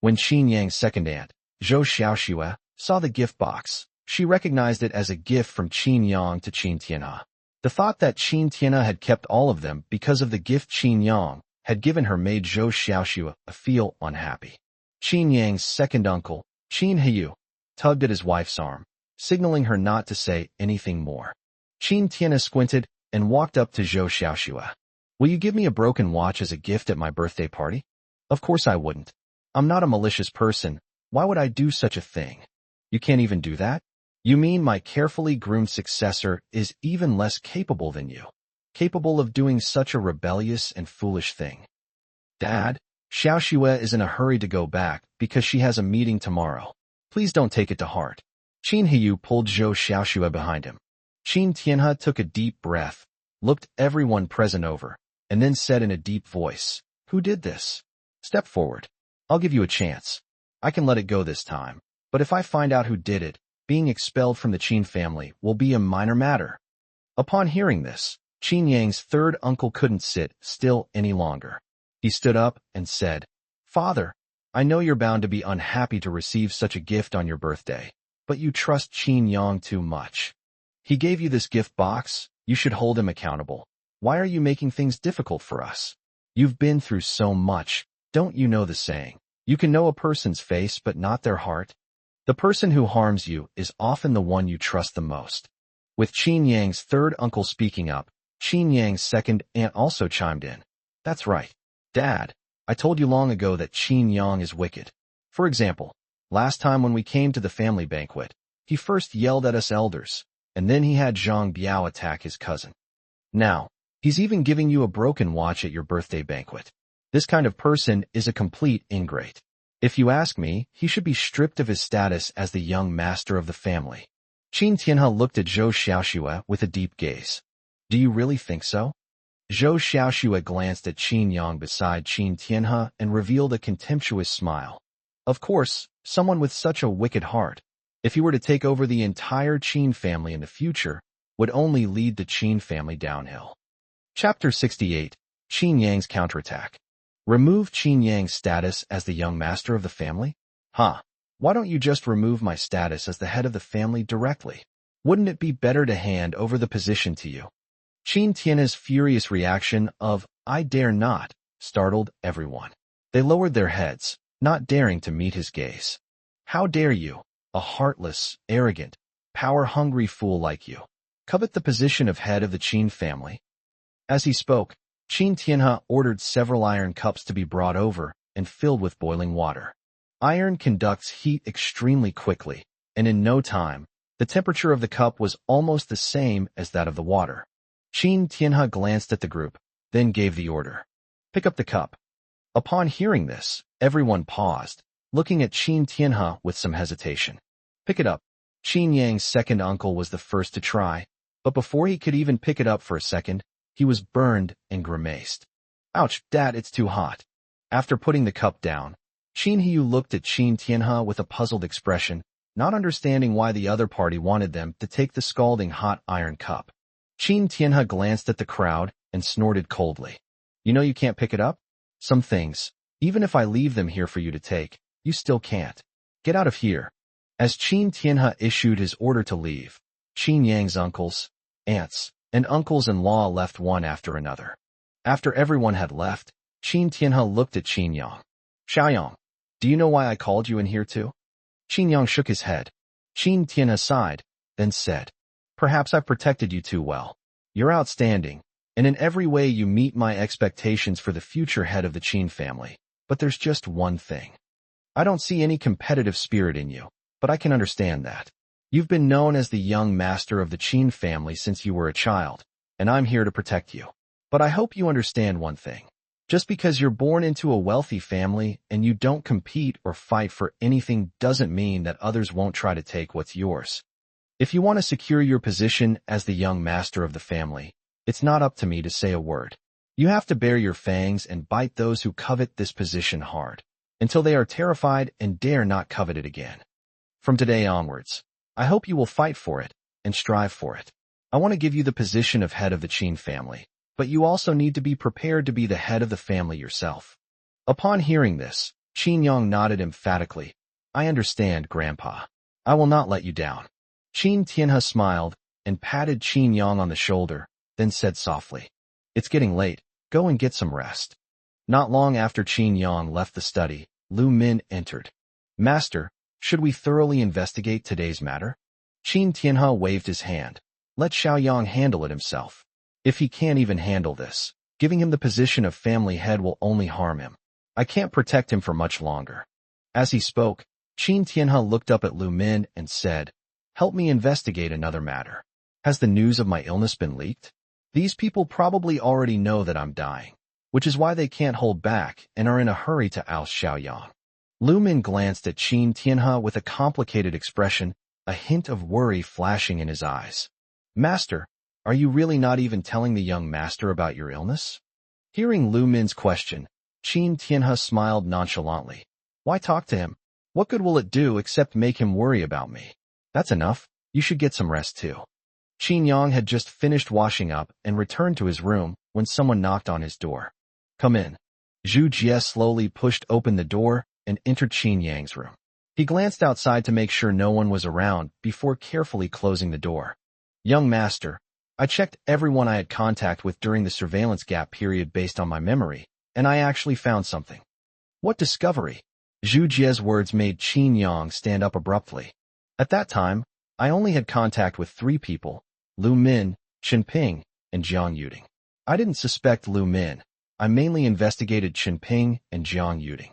When Qin second aunt, Zhou Xiaoxue, saw the gift box, she recognized it as a gift from Qin to Qin Tianhe. The thought that Qin Tianhe had kept all of them because of the gift Qin had given her made Zhou Xiaoxue feel unhappy. Qin Yang's second uncle, Qin Heyu, tugged at his wife's arm, signaling her not to say anything more. Qin Tianhe squinted and walked up to Zhou Xiaoxue. Will you give me a broken watch as a gift at my birthday party? Of course I wouldn't. I'm not a malicious person. Why would I do such a thing? You can't even do that? You mean my carefully groomed successor is even less capable than you? Capable of doing such a rebellious and foolish thing? Dad, Xiaoxue is in a hurry to go back because she has a meeting tomorrow. Please don't take it to heart. Qin Heyu pulled Zhou Xiaoxue behind him. Qin Tianhe took a deep breath, looked everyone present over, and then said in a deep voice, "Who did this? Step forward. I'll give you a chance. I can let it go this time, but if I find out who did it, being expelled from the Qin family will be a minor matter." Upon hearing this, Qin Yang's third uncle couldn't sit still any longer. He stood up and said, "Father, I know you're bound to be unhappy to receive such a gift on your birthday, but you trust Qin Yang too much. He gave you this gift box, you should hold him accountable. Why are you making things difficult for us? You've been through so much, don't you know the saying? You can know a person's face but not their heart. The person who harms you is often the one you trust the most." With Qin Yang's third uncle speaking up, Qin Yang's second aunt also chimed in. "That's right. Dad, I told you long ago that Qin Yang is wicked. For example, last time when we came to the family banquet, he first yelled at us elders, and then he had Zhang Biao attack his cousin. Now, he's even giving you a broken watch at your birthday banquet. This kind of person is a complete ingrate. If you ask me, he should be stripped of his status as the young master of the family." Qin Tianhe looked at Zhou Xiaoxue with a deep gaze. "Do you really think so?" Zhou Xiaoxue glanced at Qin Yang beside Qin Tianhe and revealed a contemptuous smile. Of course, someone with such a wicked heart, if he were to take over the entire Qin family in the future, would only lead the Qin family downhill. Chapter 68, Qin Yang's counterattack. Remove Qin Yang's status as the young master of the family? Why don't you just remove my status as the head of the family directly? Wouldn't it be better to hand over the position to you? Qin Tianhe's furious reaction of, "I dare not," startled everyone. They lowered their heads, not daring to meet his gaze. "How dare you, a heartless, arrogant, power-hungry fool like you, covet the position of head of the Qin family?" As he spoke, Qin Tianhe ordered several iron cups to be brought over and filled with boiling water. Iron conducts heat extremely quickly, and in no time, the temperature of the cup was almost the same as that of the water. Qin Tianhe glanced at the group, then gave the order, "Pick up the cup." Upon hearing this, everyone paused, looking at Qin Tianhe with some hesitation. "Pick it up." Qin Yang's second uncle was the first to try, but before he could even pick it up for a second, he was burned and grimaced. "Ouch, Dad, it's too hot." After putting the cup down, Qin Heyu looked at Qin Tianhe with a puzzled expression, not understanding why the other party wanted them to take the scalding hot iron cup. Qin Tianhe glanced at the crowd and snorted coldly. "You know you can't pick it up? Some things, even if I leave them here for you to take, you still can't. Get out of here." As Qin Tianhe issued his order to leave, Qin Yang's uncles, aunts, and uncles-in-law left one after another. After everyone had left, Qin Tianhe looked at Qin Yang. "Xiaoyang, do you know why I called you in here too?" Qin Yang shook his head. Qin Tianhe sighed, then said, "Perhaps I've protected you too well. You're outstanding, and in every way you meet my expectations for the future head of the Qin family. But there's just one thing. I don't see any competitive spirit in you, but I can understand that. You've been known as the young master of the Qin family since you were a child, and I'm here to protect you. But I hope you understand one thing. Just because you're born into a wealthy family and you don't compete or fight for anything doesn't mean that others won't try to take what's yours. If you want to secure your position as the young master of the family, it's not up to me to say a word. You have to bare your fangs and bite those who covet this position hard. until they are terrified and dare not covet it again. From today onwards, I hope you will fight for it and strive for it. I want to give you the position of head of the Qin family, but you also need to be prepared to be the head of the family yourself. Upon hearing this, Qin Yang nodded emphatically. I understand, Grandpa. I will not let you down. Qin Tianhe smiled and patted Qin Yang on the shoulder, then said softly, It's getting late. Go and get some rest. Not long after Qin Yang left the study, Lu Min entered. Master, should we thoroughly investigate today's matter? Qin Tianhe waved his hand. Let Xiaoyang handle it himself. If he can't even handle this, giving him the position of family head will only harm him. I can't protect him for much longer. As he spoke, Qin Tianhe looked up at Lu Min and said, Help me investigate another matter. Has the news of my illness been leaked? These people probably already know that I'm dying, which is why they can't hold back and are in a hurry to oust Xiaoyang. Lu Min glanced at Qin Tianhe with a complicated expression, a hint of worry flashing in his eyes. Master, are you really not even telling the young master about your illness? Hearing Lu Min's question, Qin Tianhe smiled nonchalantly. Why talk to him? What good will it do except make him worry about me? That's enough. You should get some rest too. Qin Yang had just finished washing up and returned to his room when someone knocked on his door. Come in. Zhu Jie slowly pushed open the door and entered Qin Yang's room. He glanced outside to make sure no one was around before carefully closing the door. Young master, I checked everyone I had contact with during the surveillance gap period based on my memory, and I actually found something. What discovery? Zhu Jie's words made Qin Yang stand up abruptly. At that time, I only had contact with 3 people, Lu Min, Chen Ping, and Jiang Yuding. I didn't suspect Lu Min. I mainly investigated Chen Ping and Jiang Yuding.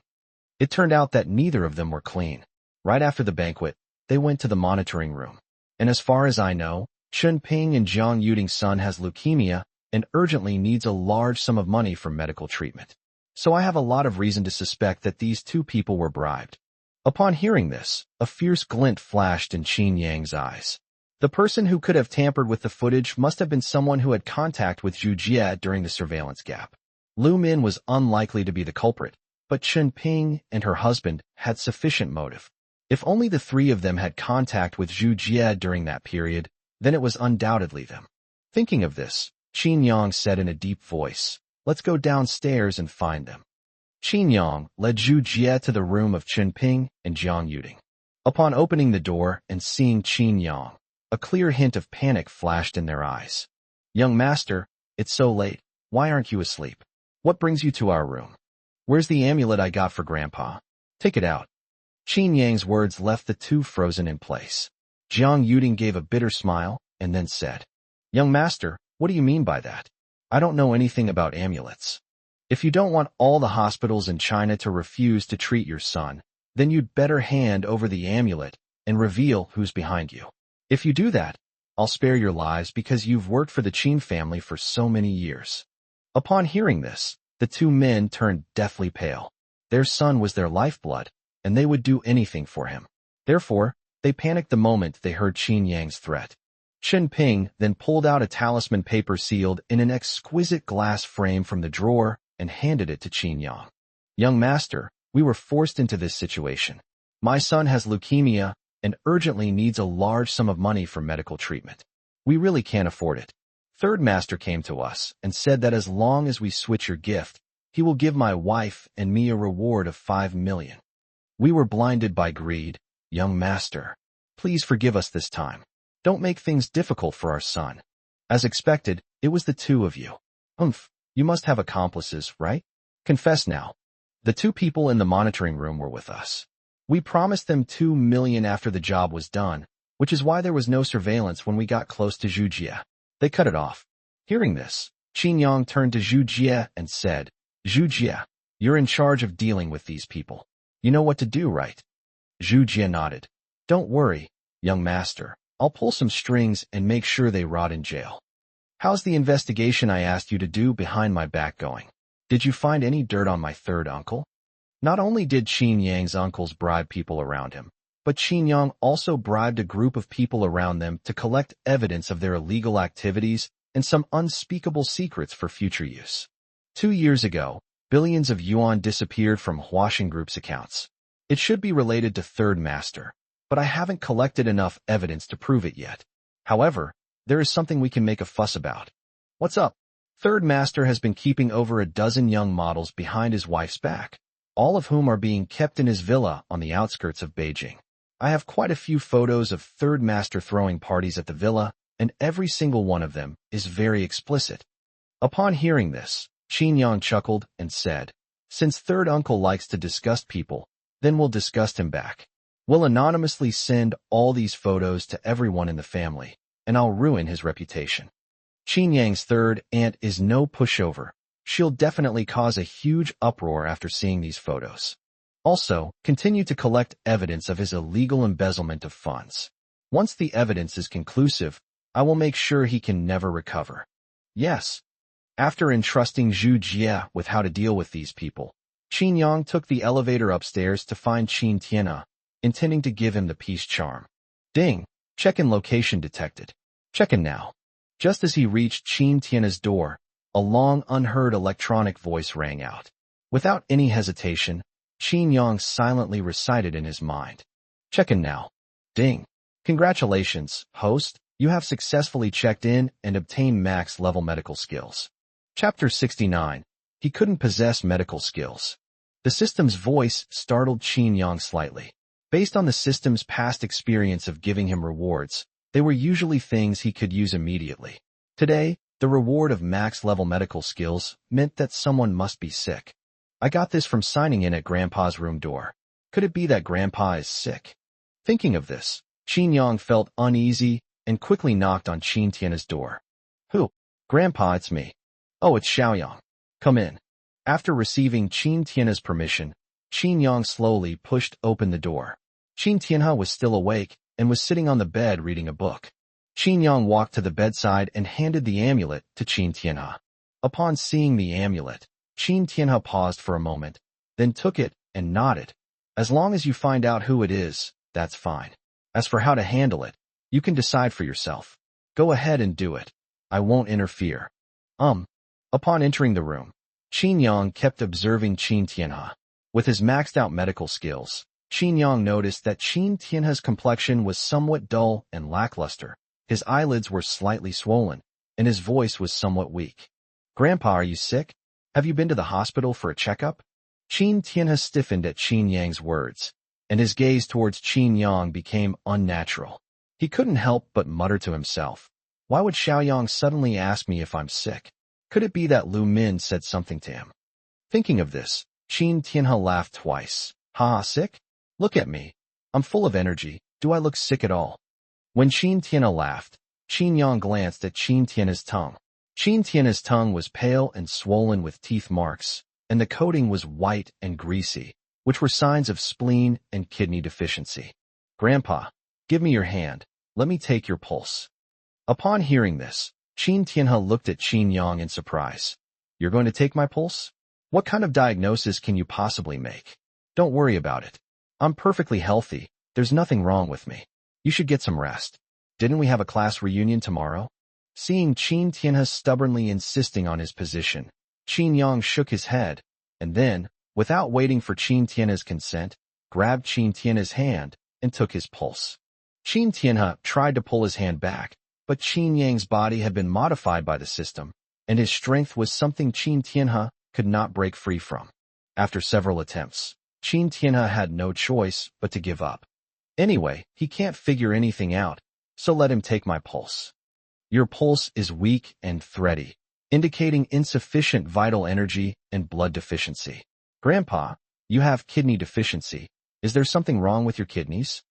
It turned out that neither of them were clean. Right after the banquet, they went to the monitoring room. And as far as I know, Chen Ping and Jiang Yuding's son has leukemia and urgently needs a large sum of money for medical treatment. So I have a lot of reason to suspect that these 2 people were bribed. Upon hearing this, a fierce glint flashed in Qin Yang's eyes. The person who could have tampered with the footage must have been someone who had contact with Zhu Jie during the surveillance gap. Lu Min was unlikely to be the culprit, but Chen Ping and her husband had sufficient motive. If only the 3 of them had contact with Zhu Jie during that period, then it was undoubtedly them. Thinking of this, Qin Yang said in a deep voice, Let's go downstairs and find them. Qin Yang led Zhu Jie to the room of Chen Ping and Jiang Yuding. Upon opening the door and seeing Qin Yang, a clear hint of panic flashed in their eyes. Young master, it's so late. Why aren't you asleep? What brings you to our room? Where's the amulet I got for Grandpa? Take it out. Qin Yang's words left the 2 frozen in place. Jiang Yuding gave a bitter smile and then said, Young master, what do you mean by that? I don't know anything about amulets. If you don't want all the hospitals in China to refuse to treat your son, then you'd better hand over the amulet and reveal who's behind you. If you do that, I'll spare your lives because you've worked for the Qin family for so many years. Upon hearing this, the 2 men turned deathly pale. Their son was their lifeblood, and they would do anything for him. Therefore, they panicked the moment they heard Qin Yang's threat. Chen Ping then pulled out a talisman paper sealed in an exquisite glass frame from the drawer and handed it to Qin Yang. Young master, we were forced into this situation. My son has leukemia and urgently needs a large sum of money for medical treatment. We really can't afford it. Third master came to us and said that as long as we switch your gift, he will give my wife and me a reward of 5 million. We were blinded by greed. Young master, please forgive us this time. Don't make things difficult for our son. As expected, it was the 2 of you. You must have accomplices, right? Confess now. The 2 people in the monitoring room were with us. We promised them 2 million after the job was done, which is why there was no surveillance when we got close to Zhu Jie. They cut it off. Hearing this, Qin Yang turned to Zhu Jie and said, Zhu Jie, you're in charge of dealing with these people. You know what to do, right? Zhu Jie nodded. Don't worry, young master. I'll pull some strings and make sure they rot in jail. How's the investigation I asked you to do behind my back going? Did you find any dirt on my 3rd uncle? Not only did Qin Yang's uncles bribe people around him, but Qin Yang also bribed a group of people around them to collect evidence of their illegal activities and some unspeakable secrets for future use. 2 years ago, Billions of yuan disappeared from Huaxing Group's accounts. It should be related to Third Master, but I haven't collected enough evidence to prove it yet. However, there is something we can make a fuss about. What's up? Third Master has been keeping over a dozen young models behind his wife's back, all of whom are being kept in his villa on the outskirts of Beijing. I have quite a few photos of Third Master throwing parties at the villa, and every single one of them is very explicit. Upon hearing this, Qin Yang chuckled and said, "Since Third Uncle likes to disgust people, then we'll disgust him back. We'll anonymously send all these photos to everyone in the family, and I'll ruin his reputation." Qin Yang's third aunt is no pushover. She'll definitely cause a huge uproar after seeing these photos. Also, continue to collect evidence of his illegal embezzlement of funds. Once the evidence is conclusive, I will make sure he can never recover. Yes. After entrusting Zhu Jie with how to deal with these people, Qin Yang took the elevator upstairs to find Qin Tianhe, intending to give him the peace charm. Ding! Check-in location detected. Check-in now. Just as he reached Qin Tianhe's door, a long, unheard electronic voice rang out. Without any hesitation, Qin Yang silently recited in his mind. Check-in now. Ding! Congratulations, host. You have successfully checked in and obtained max-level medical skills. Chapter 69. He couldn't possess medical skills. The system's voice startled Qin Yang slightly. Based on the system's past experience of giving him rewards, they were usually things he could use immediately. Today, the reward of max-level medical skills meant that someone must be sick. I got this from signing in at Grandpa's room door. Could it be that Grandpa is sick? Thinking of this, Qin Yang felt uneasy and quickly knocked on Qin Tianhe's door. Who? Grandpa, it's me. Oh, it's Xiaoyang. Come in. After receiving Qin Tianhe's permission, Qin Yang slowly pushed open the door. Qin Tianhe was still awake and was sitting on the bed reading a book. Qin Yang walked to the bedside and handed the amulet to Qin Tianhe. Upon seeing the amulet, Qin Tianhe paused for a moment, then took it and nodded. As long as you find out who it is, that's fine. As for how to handle it, you can decide for yourself. Go ahead and do it. I won't interfere. Upon entering the room, Qin Yang kept observing Qin Tianhe. With his maxed-out medical skills, Qin Yang noticed that Qin Tianhe's complexion was somewhat dull and lackluster. His eyelids were slightly swollen, and his voice was somewhat weak. Grandpa, are you sick? Have you been to the hospital for a checkup? Qin Tianhe stiffened at Qin Yang's words, and his gaze towards Qin Yang became unnatural. He couldn't help but mutter to himself, why would Xiaoyang suddenly ask me if I'm sick? Could it be that Lu Min said something to him? Thinking of this, Qin Tianhe laughed twice. Ha, sick? Look at me. I'm full of energy. Do I look sick at all? When Qin Tianhe laughed, Qin Yang glanced at Qin Tianhe's tongue. Qin Tianhe's tongue was pale and swollen with teeth marks, and the coating was white and greasy, which were signs of spleen and kidney deficiency. Grandpa, give me your hand. Let me take your pulse. Upon hearing this, Qin Tianhe looked at Qin Yang in surprise. You're going to take my pulse? What kind of diagnosis can you possibly make? Don't worry about it. I'm perfectly healthy. There's nothing wrong with me. You should get some rest. Didn't we have a class reunion tomorrow? Seeing Qin Tianhe stubbornly insisting on his position, Qin Yang shook his head, and then, without waiting for Qin Tianhe's consent, grabbed Qin Tianhe's hand and took his pulse. Qin Tianhe tried to pull his hand back, but Qin Yang's body had been modified by the system, and his strength was something Qin Tianhe could not break free from. After several attempts, Qin Tianhe had no choice but to give up. Anyway, he can't figure anything out, so let him take my pulse. Your pulse is weak and thready, indicating insufficient vital energy and blood deficiency. Grandpa, you have kidney deficiency. Is there something wrong with your kidneys?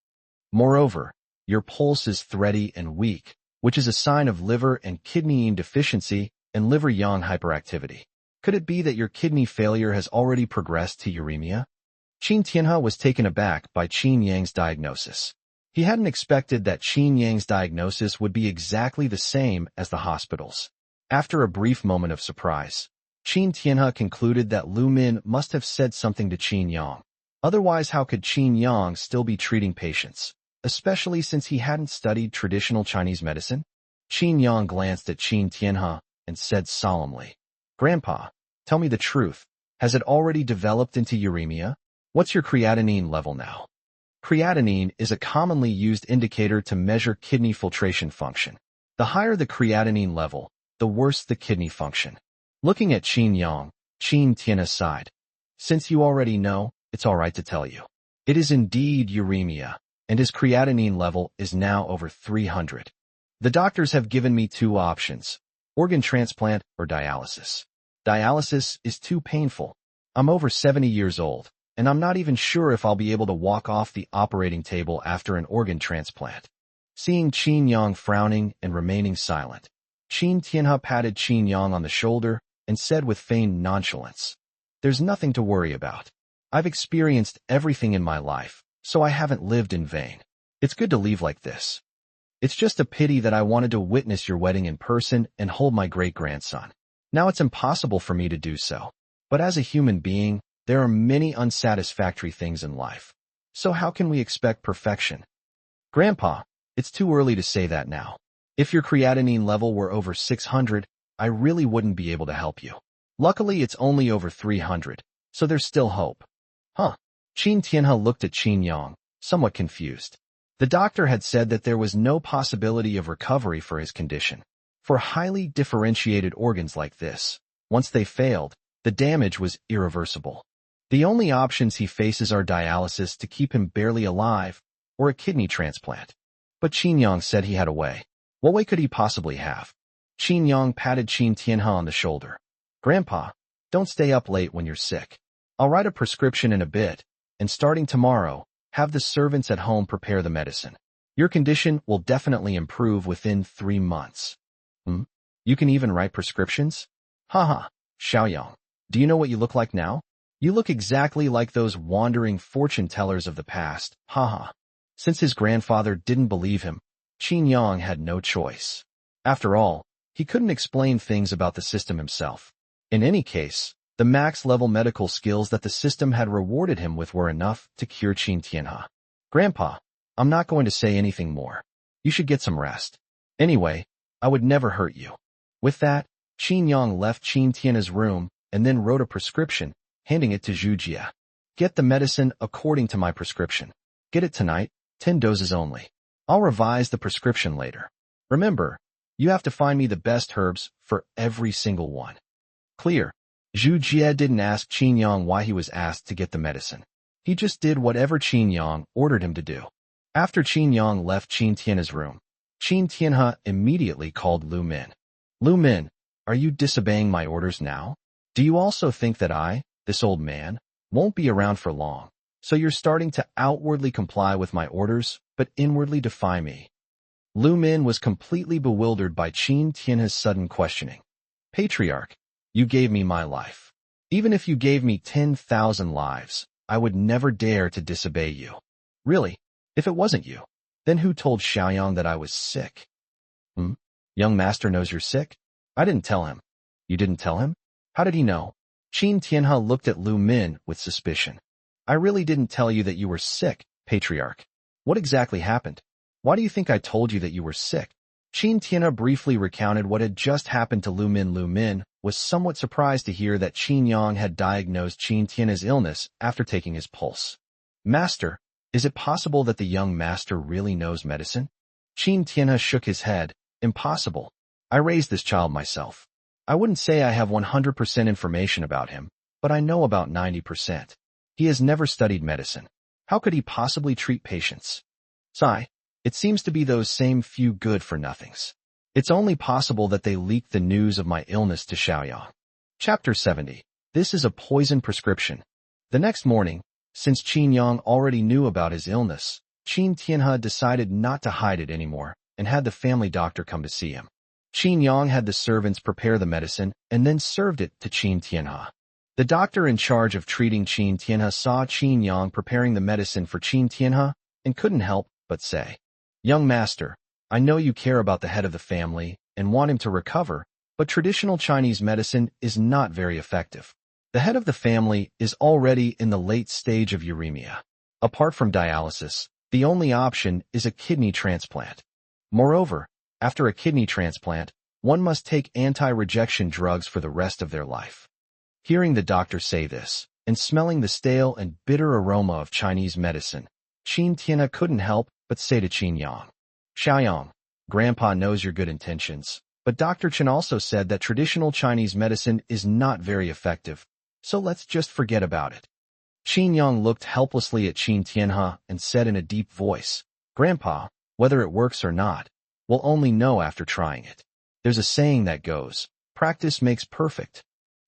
Moreover, your pulse is thready and weak, which is a sign of liver and kidney yin deficiency and liver yang hyperactivity. Could it be that your kidney failure has already progressed to uremia? Qin Tianhe was taken aback by Qin Yang's diagnosis. He hadn't expected that Qin Yang's diagnosis would be exactly the same as the hospital's. After a brief moment of surprise, Qin Tianhe concluded that Lu Min must have said something to Qin Yang. Otherwise, how could Qin Yang still be treating patients, especially since he hadn't studied traditional Chinese medicine? Qin Yang glanced at Qin Tianhe and said solemnly, Grandpa, tell me the truth. Has it already developed into uremia? What's your creatinine level now? Creatinine is a commonly used indicator to measure kidney filtration function. The higher the creatinine level, the worse the kidney function. Looking at Qin Yang, Qin Tianhe sighed. Since you already know, it's all right to tell you. It is indeed uremia, and his creatinine level is now over 300. The doctors have given me two options: organ transplant or dialysis. Dialysis is too painful. I'm over 70 years old, and I'm not even sure if I'll be able to walk off the operating table after an organ transplant. Seeing Qin Yang frowning and remaining silent, Qin Tianhe patted Qin Yang on the shoulder and said with feigned nonchalance, "There's nothing to worry about. I've experienced everything in my life, so I haven't lived in vain. It's good to leave like this. It's just a pity that I wanted to witness your wedding in person and hold my great-grandson. Now it's impossible for me to do so. But as a human being, there are many unsatisfactory things in life. So how can we expect perfection?" "Grandpa, it's too early to say that now. If your creatinine level were over 600, I really wouldn't be able to help you. Luckily, it's only over 300, so there's still hope." "Huh?" Qin Tianhe looked at Qin Yang, somewhat confused. The doctor had said that there was no possibility of recovery for his condition. For highly differentiated organs like this, once they failed, the damage was irreversible. The only options he faces are dialysis to keep him barely alive, or a kidney transplant. But Qin Yang said he had a way. What way could he possibly have? Qin Yang patted Qin Tianhe on the shoulder. "Grandpa, don't stay up late when you're sick. I'll write a prescription in a bit, and starting tomorrow, have the servants at home prepare the medicine. Your condition will definitely improve within 3 months. You can even write prescriptions? Haha, Xiaoyang, do you know what you look like now? You look exactly like those wandering fortune tellers of the past, haha." Since his grandfather didn't believe him, Qin Yang had no choice. After all, he couldn't explain things about the system himself. In any case, the max-level medical skills that the system had rewarded him with were enough to cure Qin Tianhe. "Grandpa, I'm not going to say anything more. You should get some rest. Anyway, I would never hurt you." With that, Qin Yang left Qin Tianhe's room and then wrote a prescription, handing it to Zhu Jie. "Get the medicine according to my prescription. Get it tonight, 10 doses only. I'll revise the prescription later. Remember, you have to find me the best herbs for every single one." Clear. Zhu Jie didn't ask Qin Yang why he was asked to get the medicine. He just did whatever Qin Yang ordered him to do. After Qin Yang left Qin Tianhe's room, Qin Tianhe immediately called Lu Min. "Lu Min, are you disobeying my orders now? Do you also think that I, this old man, won't be around for long? So you're starting to outwardly comply with my orders, but inwardly defy me?" Lu Min was completely bewildered by Qin Tianhe's sudden questioning. "Patriarch, you gave me my life. Even if you gave me 10,000 lives, I would never dare to disobey you. Really, if it wasn't you, then who told Xiaoyang that I was sick?" "Young master knows you're sick?" "I didn't tell him." "You didn't tell him? How did he know?" Qin Tianhe looked at Lu Min with suspicion. "I really didn't tell you that you were sick, Patriarch. What exactly happened? Why do you think I told you that you were sick?" Qin Tianhe briefly recounted what had just happened to Lu Min. Lu Min was somewhat surprised to hear that Qin Yang had diagnosed Qin Tianhe's illness after taking his pulse. "Master, is it possible that the young master really knows medicine?" Qin Tianhe shook his head. "Impossible. I raised this child myself. I wouldn't say I have 100% information about him, but I know about 90%. He has never studied medicine. How could he possibly treat patients? Sigh, it seems to be those same few good-for-nothings. It's only possible that they leaked the news of my illness to Xiaoyang." Chapter 70. This is a poison prescription. The next morning, since Qin Yang already knew about his illness, Qin Tianhe decided not to hide it anymore and had the family doctor come to see him. Qin Yang had the servants prepare the medicine and then served it to Qin Tianhe. The doctor in charge of treating Qin Tianhe saw Qin Yang preparing the medicine for Qin Tianhe and couldn't help but say, "Young master, I know you care about the head of the family and want him to recover, but traditional Chinese medicine is not very effective. The head of the family is already in the late stage of uremia. Apart from dialysis, the only option is a kidney transplant. Moreover, after a kidney transplant, one must take anti-rejection drugs for the rest of their life." Hearing the doctor say this, and smelling the stale and bitter aroma of Chinese medicine, Qin Tianhe couldn't help but say to Qin Yang, Xiaoyang, Grandpa knows your good intentions, but Dr. Chen also said that traditional Chinese medicine is not very effective, so let's just forget about it. Qin Yang looked helplessly at Qin Tianhe and said in a deep voice, Grandpa, whether it works or not, we'll only know after trying it. There's a saying that goes, practice makes perfect.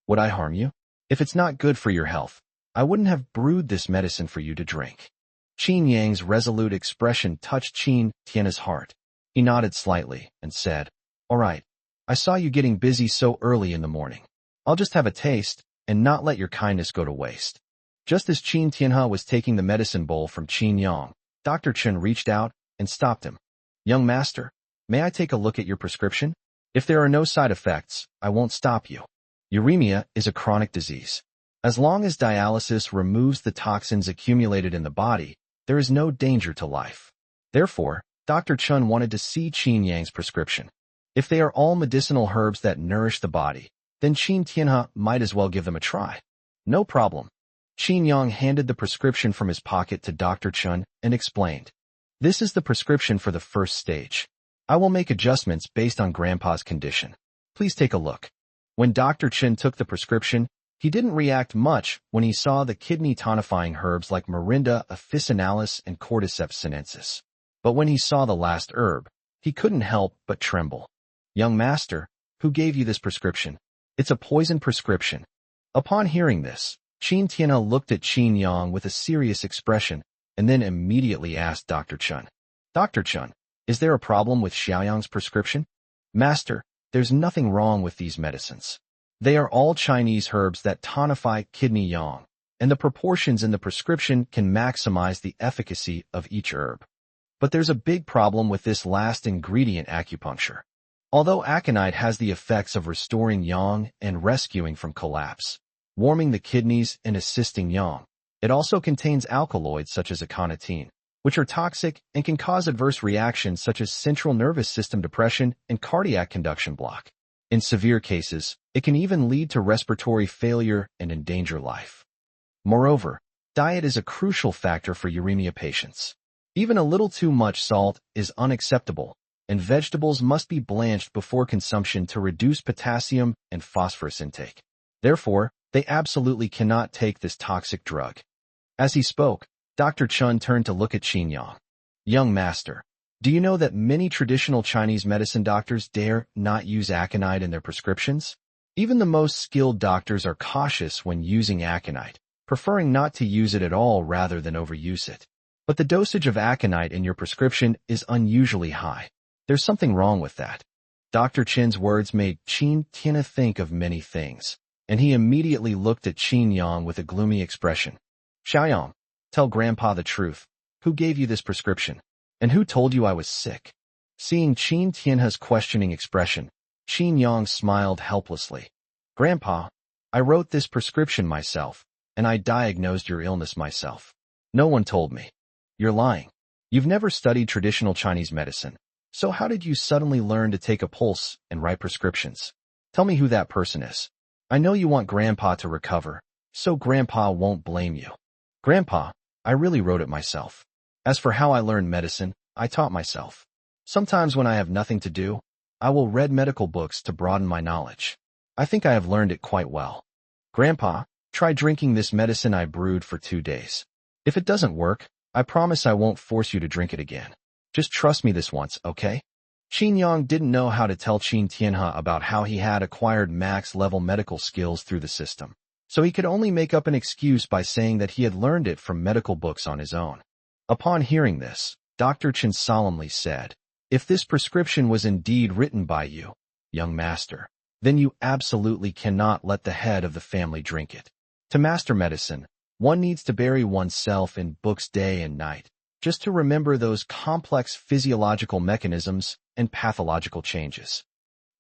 Would I harm you? If it's not good for your health, I wouldn't have brewed this medicine for you to drink. Qin Yang's resolute expression touched Qin Tianhe's heart. He nodded slightly and said, All right, I saw you getting busy so early in the morning. I'll just have a taste and not let your kindness go to waste. Just as Qin Tianhe was taking the medicine bowl from Qin Yang, Dr. Chen reached out and stopped him. Young master, may I take a look at your prescription? If there are no side effects, I won't stop you. Uremia is a chronic disease. As long as dialysis removes the toxins accumulated in the body, there is no danger to life. Therefore, Dr. Chen wanted to see Qin Yang's prescription. If they are all medicinal herbs that nourish the body, then Qin Tianhe might as well give them a try. No problem. Qin Yang handed the prescription from his pocket to Dr. Chen and explained, This is the prescription for the first stage. I will make adjustments based on Grandpa's condition. Please take a look. When Dr. Chen took the prescription, he didn't react much when he saw the kidney-tonifying herbs like Morinda officinalis and Cordyceps sinensis. But when he saw the last herb, he couldn't help but tremble. Young master, who gave you this prescription? It's a poison prescription. Upon hearing this, Qin Tianhe looked at Qin Yang with a serious expression and then immediately asked Dr. Chen, Dr. Chen, is there a problem with Xiaoyang's prescription? Master, there's nothing wrong with these medicines. They are all Chinese herbs that tonify kidney yang, and the proportions in the prescription can maximize the efficacy of each herb. But there's a big problem with this last ingredient, acupuncture. Although aconite has the effects of restoring yang and rescuing from collapse, warming the kidneys and assisting yang, it also contains alkaloids such as aconitine, which are toxic and can cause adverse reactions such as central nervous system depression and cardiac conduction block. In severe cases, it can even lead to respiratory failure and endanger life. Moreover, diet is a crucial factor for uremia patients. Even a little too much salt is unacceptable, and vegetables must be blanched before consumption to reduce potassium and phosphorus intake. Therefore, they absolutely cannot take this toxic drug. As he spoke, Dr. Chen turned to look at Qin Yang. Young master, do you know that many traditional Chinese medicine doctors dare not use aconite in their prescriptions? Even the most skilled doctors are cautious when using aconite, preferring not to use it at all rather than overuse it. But the dosage of aconite in your prescription is unusually high. There's something wrong with that. Dr. Chen's words made Qin Tianhe think of many things, and he immediately looked at Qin Yang with a gloomy expression. Xiaoyang, tell Grandpa the truth. Who gave you this prescription? And who told you I was sick? Seeing Qin Tianhe's questioning expression, Qin Yang smiled helplessly. Grandpa, I wrote this prescription myself, and I diagnosed your illness myself. No one told me. You're lying. You've never studied traditional Chinese medicine, so how did you suddenly learn to take a pulse and write prescriptions? Tell me who that person is. I know you want Grandpa to recover, so Grandpa won't blame you. Grandpa, I really wrote it myself. As for how I learned medicine, I taught myself. Sometimes when I have nothing to do, I will read medical books to broaden my knowledge. I think I have learned it quite well. Grandpa, try drinking this medicine I brewed for 2 days. If it doesn't work, I promise I won't force you to drink it again. Just trust me this once, okay? Qin Yang didn't know how to tell Qin Tianhe about how he had acquired max-level medical skills through the system, so he could only make up an excuse by saying that he had learned it from medical books on his own. Upon hearing this, Dr. Chen solemnly said, If this prescription was indeed written by you, young master, then you absolutely cannot let the head of the family drink it. To master medicine, one needs to bury oneself in books day and night, just to remember those complex physiological mechanisms and pathological changes.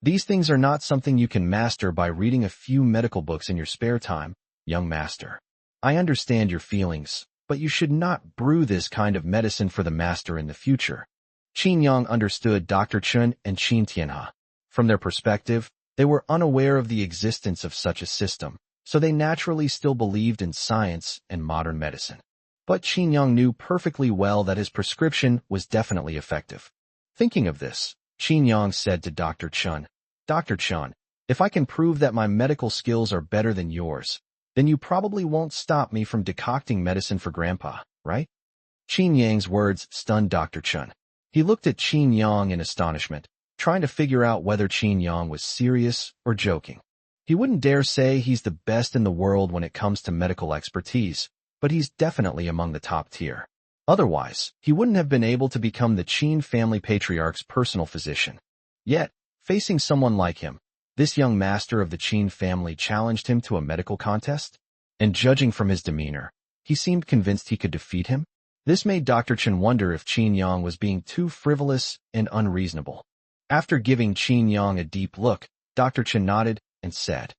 These things are not something you can master by reading a few medical books in your spare time, young master. I understand your feelings, but you should not brew this kind of medicine for the master in the future. Qin Yang understood Dr. Chen and Qin Tianhe. From their perspective, they were unaware of the existence of such a system, so they naturally still believed in science and modern medicine. But Qin Yang knew perfectly well that his prescription was definitely effective. Thinking of this, Qin Yang said to Dr. Chun, "Dr. Chun, if I can prove that my medical skills are better than yours, then you probably won't stop me from decocting medicine for Grandpa, right?" Qin Yang's words stunned Dr. Chun. He looked at Qin Yang in astonishment, trying to figure out whether Qin Yang was serious or joking. He wouldn't dare say he's the best in the world when it comes to medical expertise, but he's definitely among the top tier. Otherwise, he wouldn't have been able to become the Qin family patriarch's personal physician. Yet, facing someone like him, this young master of the Qin family challenged him to a medical contest, and judging from his demeanor, he seemed convinced he could defeat him. This made Dr. Chen wonder if Qin Yang was being too frivolous and unreasonable. After giving Qin Yang a deep look, Dr. Chen nodded and said,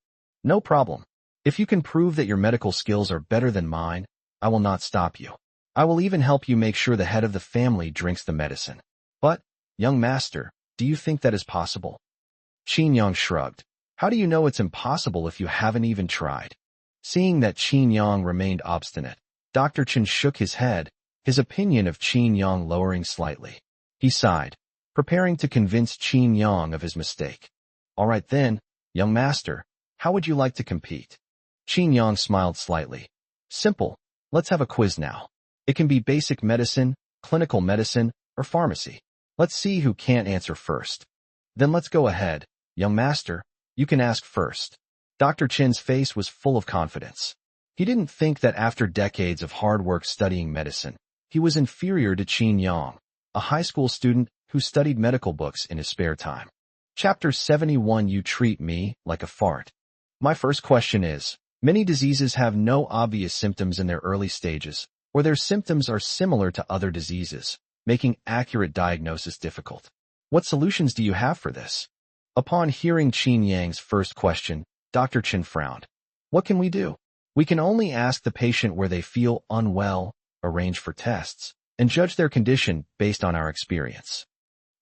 "No problem. If you can prove that your medical skills are better than mine, I will not stop you. I will even help you make sure the head of the family drinks the medicine. But, young master, do you think that is possible?" Qin Yang shrugged. "How do you know it's impossible if you haven't even tried?" Seeing that Qin Yang remained obstinate, Dr. Chen shook his head, his opinion of Qin Yang lowering slightly. He sighed, preparing to convince Qin Yang of his mistake. "All right then, young master, how would you like to compete?" Qin Yang smiled slightly. "Simple. Let's have a quiz now. It can be basic medicine, clinical medicine, or pharmacy. Let's see who can't answer first." "Then let's go ahead. Young master, you can ask first." Dr. Chen's face was full of confidence. He didn't think that after decades of hard work studying medicine, he was inferior to Qin Yang, a high school student who studied medical books in his spare time. Chapter 71. You treat me like a fart. My first question is, many diseases have no obvious symptoms in their early stages, or their symptoms are similar to other diseases, making accurate diagnosis difficult. What solutions do you have for this? Upon hearing Qin Yang's first question, Dr. Chen frowned. What can we do? We can only ask the patient where they feel unwell, arrange for tests, and judge their condition based on our experience.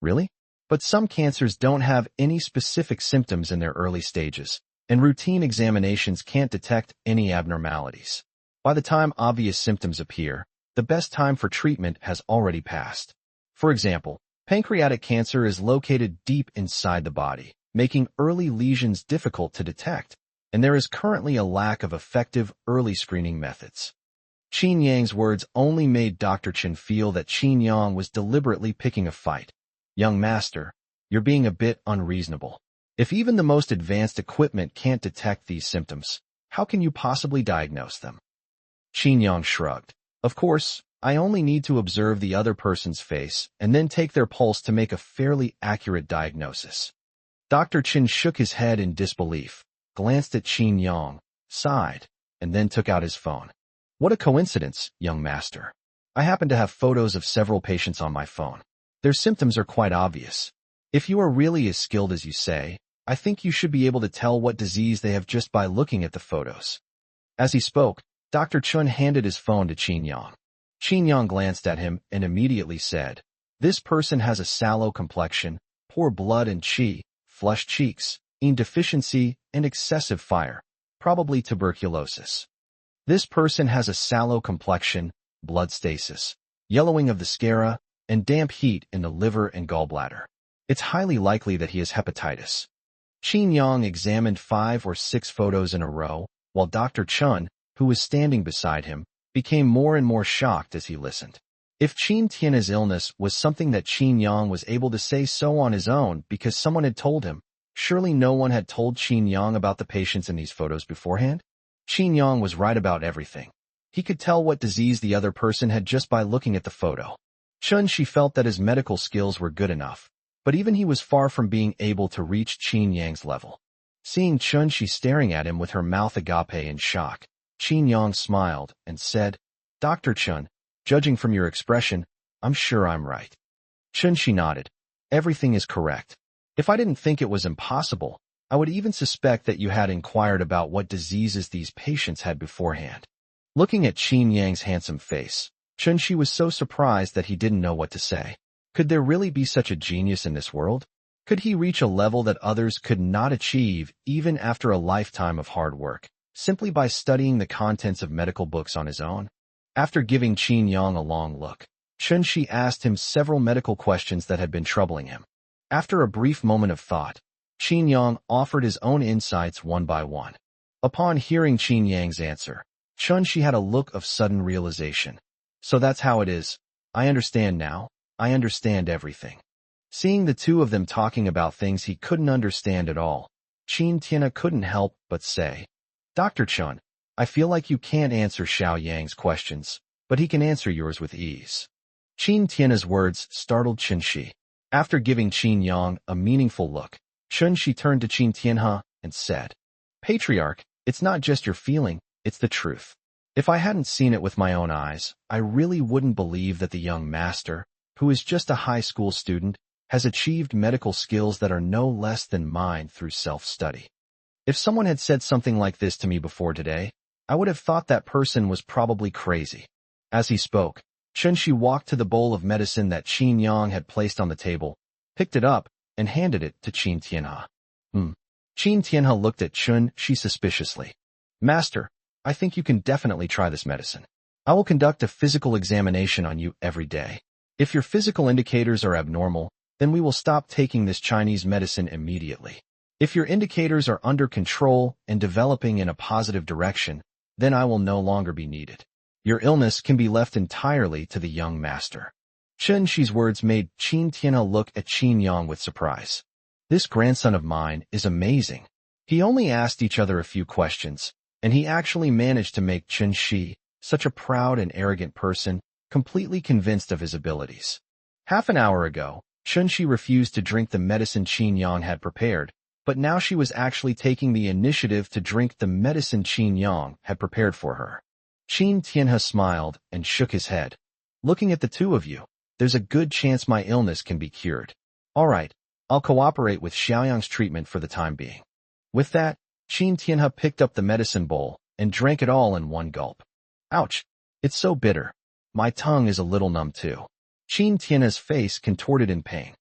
Really? But some cancers don't have any specific symptoms in their early stages, and routine examinations can't detect any abnormalities. By the time obvious symptoms appear, the best time for treatment has already passed. For example, pancreatic cancer is located deep inside the body, making early lesions difficult to detect, and there is currently a lack of effective early screening methods. Qin Yang's words only made Dr. Chen feel that Qin Yang was deliberately picking a fight. "Young master, you're being a bit unreasonable. If even the most advanced equipment can't detect these symptoms, how can you possibly diagnose them?" Qin Yang shrugged. "Of course, I only need to observe the other person's face and then take their pulse to make a fairly accurate diagnosis." Dr. Chen shook his head in disbelief, glanced at Qin Yang, sighed, and then took out his phone. "What a coincidence, young master. I happen to have photos of several patients on my phone. Their symptoms are quite obvious. If you are really as skilled as you say, I think you should be able to tell what disease they have just by looking at the photos." As he spoke, Dr. Chun handed his phone to Qin Yang. Qin Yang glanced at him and immediately said, "This person has a sallow complexion, poor blood and qi, flushed cheeks, iron deficiency, and excessive fire, probably tuberculosis. This person has a sallow complexion, blood stasis, yellowing of the sclera, and damp heat in the liver and gallbladder. It's highly likely that he has hepatitis." Qin Yang examined 5 or 6 photos in a row, while Dr. Chun, who was standing beside him, became more and more shocked as he listened. If Qin Tian's illness was something that Qin Yang was able to say so on his own because someone had told him, surely no one had told Qin Yang about the patients in these photos beforehand? Qin Yang was right about everything. He could tell what disease the other person had just by looking at the photo. She felt that his medical skills were good enough, but even he was far from being able to reach Qin Yang's level. Seeing She staring at him with her mouth agape in shock, Qin Yang smiled and said, "Dr. Chun, judging from your expression, I'm sure I'm right." She nodded. "Everything is correct. If I didn't think it was impossible, I would even suspect that you had inquired about what diseases these patients had beforehand." Looking at Qin Yang's handsome face, She was so surprised that he didn't know what to say. Could there really be such a genius in this world? Could he reach a level that others could not achieve even after a lifetime of hard work? simply by studying the contents of medical books on his own? After giving Qin Yang a long look, Chun Shi asked him several medical questions that had been troubling him. After a brief moment of thought, Qin Yang offered his own insights one by one. Upon hearing Qin Yang's answer, Chun Shi had a look of sudden realization. So that's how it is. I understand now. I understand everything. Seeing the two of them talking about things he couldn't understand at all, Qin Tianhe couldn't help but say, Dr. Chun, I feel like you can't answer Xiao Yang's questions, but he can answer yours with ease. Qin Tianhe's words startled Chun Shi. After giving Qin Yang a meaningful look, Chun Shi turned to Qin Tianhe and said, Patriarch, it's not just your feeling, it's the truth. If I hadn't seen it with my own eyes, I really wouldn't believe that the young master, who is just a high school student, has achieved medical skills that are no less than mine through self-study. If someone had said something like this to me before today, I would have thought that person was probably crazy. As he spoke, Chun Shi walked to the bowl of medicine that Qin Yang had placed on the table, picked it up, and handed it to Qin Tianhe. Qin Tianhe looked at Chun Shi suspiciously. Master, I think you can definitely try this medicine. I will conduct a physical examination on you every day. If your physical indicators are abnormal, then we will stop taking this Chinese medicine immediately. If your indicators are under control and developing in a positive direction, then I will no longer be needed. Your illness can be left entirely to the young master. Chun Shi's words made Qin Tianhe look at Qin Yang with surprise. This grandson of mine is amazing. He only asked each other a few questions, and he actually managed to make Chun Shi, such a proud and arrogant person, completely convinced of his abilities. Half an hour ago, Chun Shi refused to drink the medicine Qin Yang had prepared, but now she was actually taking the initiative to drink the medicine Qin Yang had prepared for her. Qin Tianhe smiled and shook his head. Looking at the two of you, there's a good chance my illness can be cured. All right, I'll cooperate with Xiaoyang's treatment for the time being. With that, Qin Tianhe picked up the medicine bowl and drank it all in one gulp. Ouch, it's so bitter. My tongue is a little numb too. Qin Tianhe's face contorted in pain.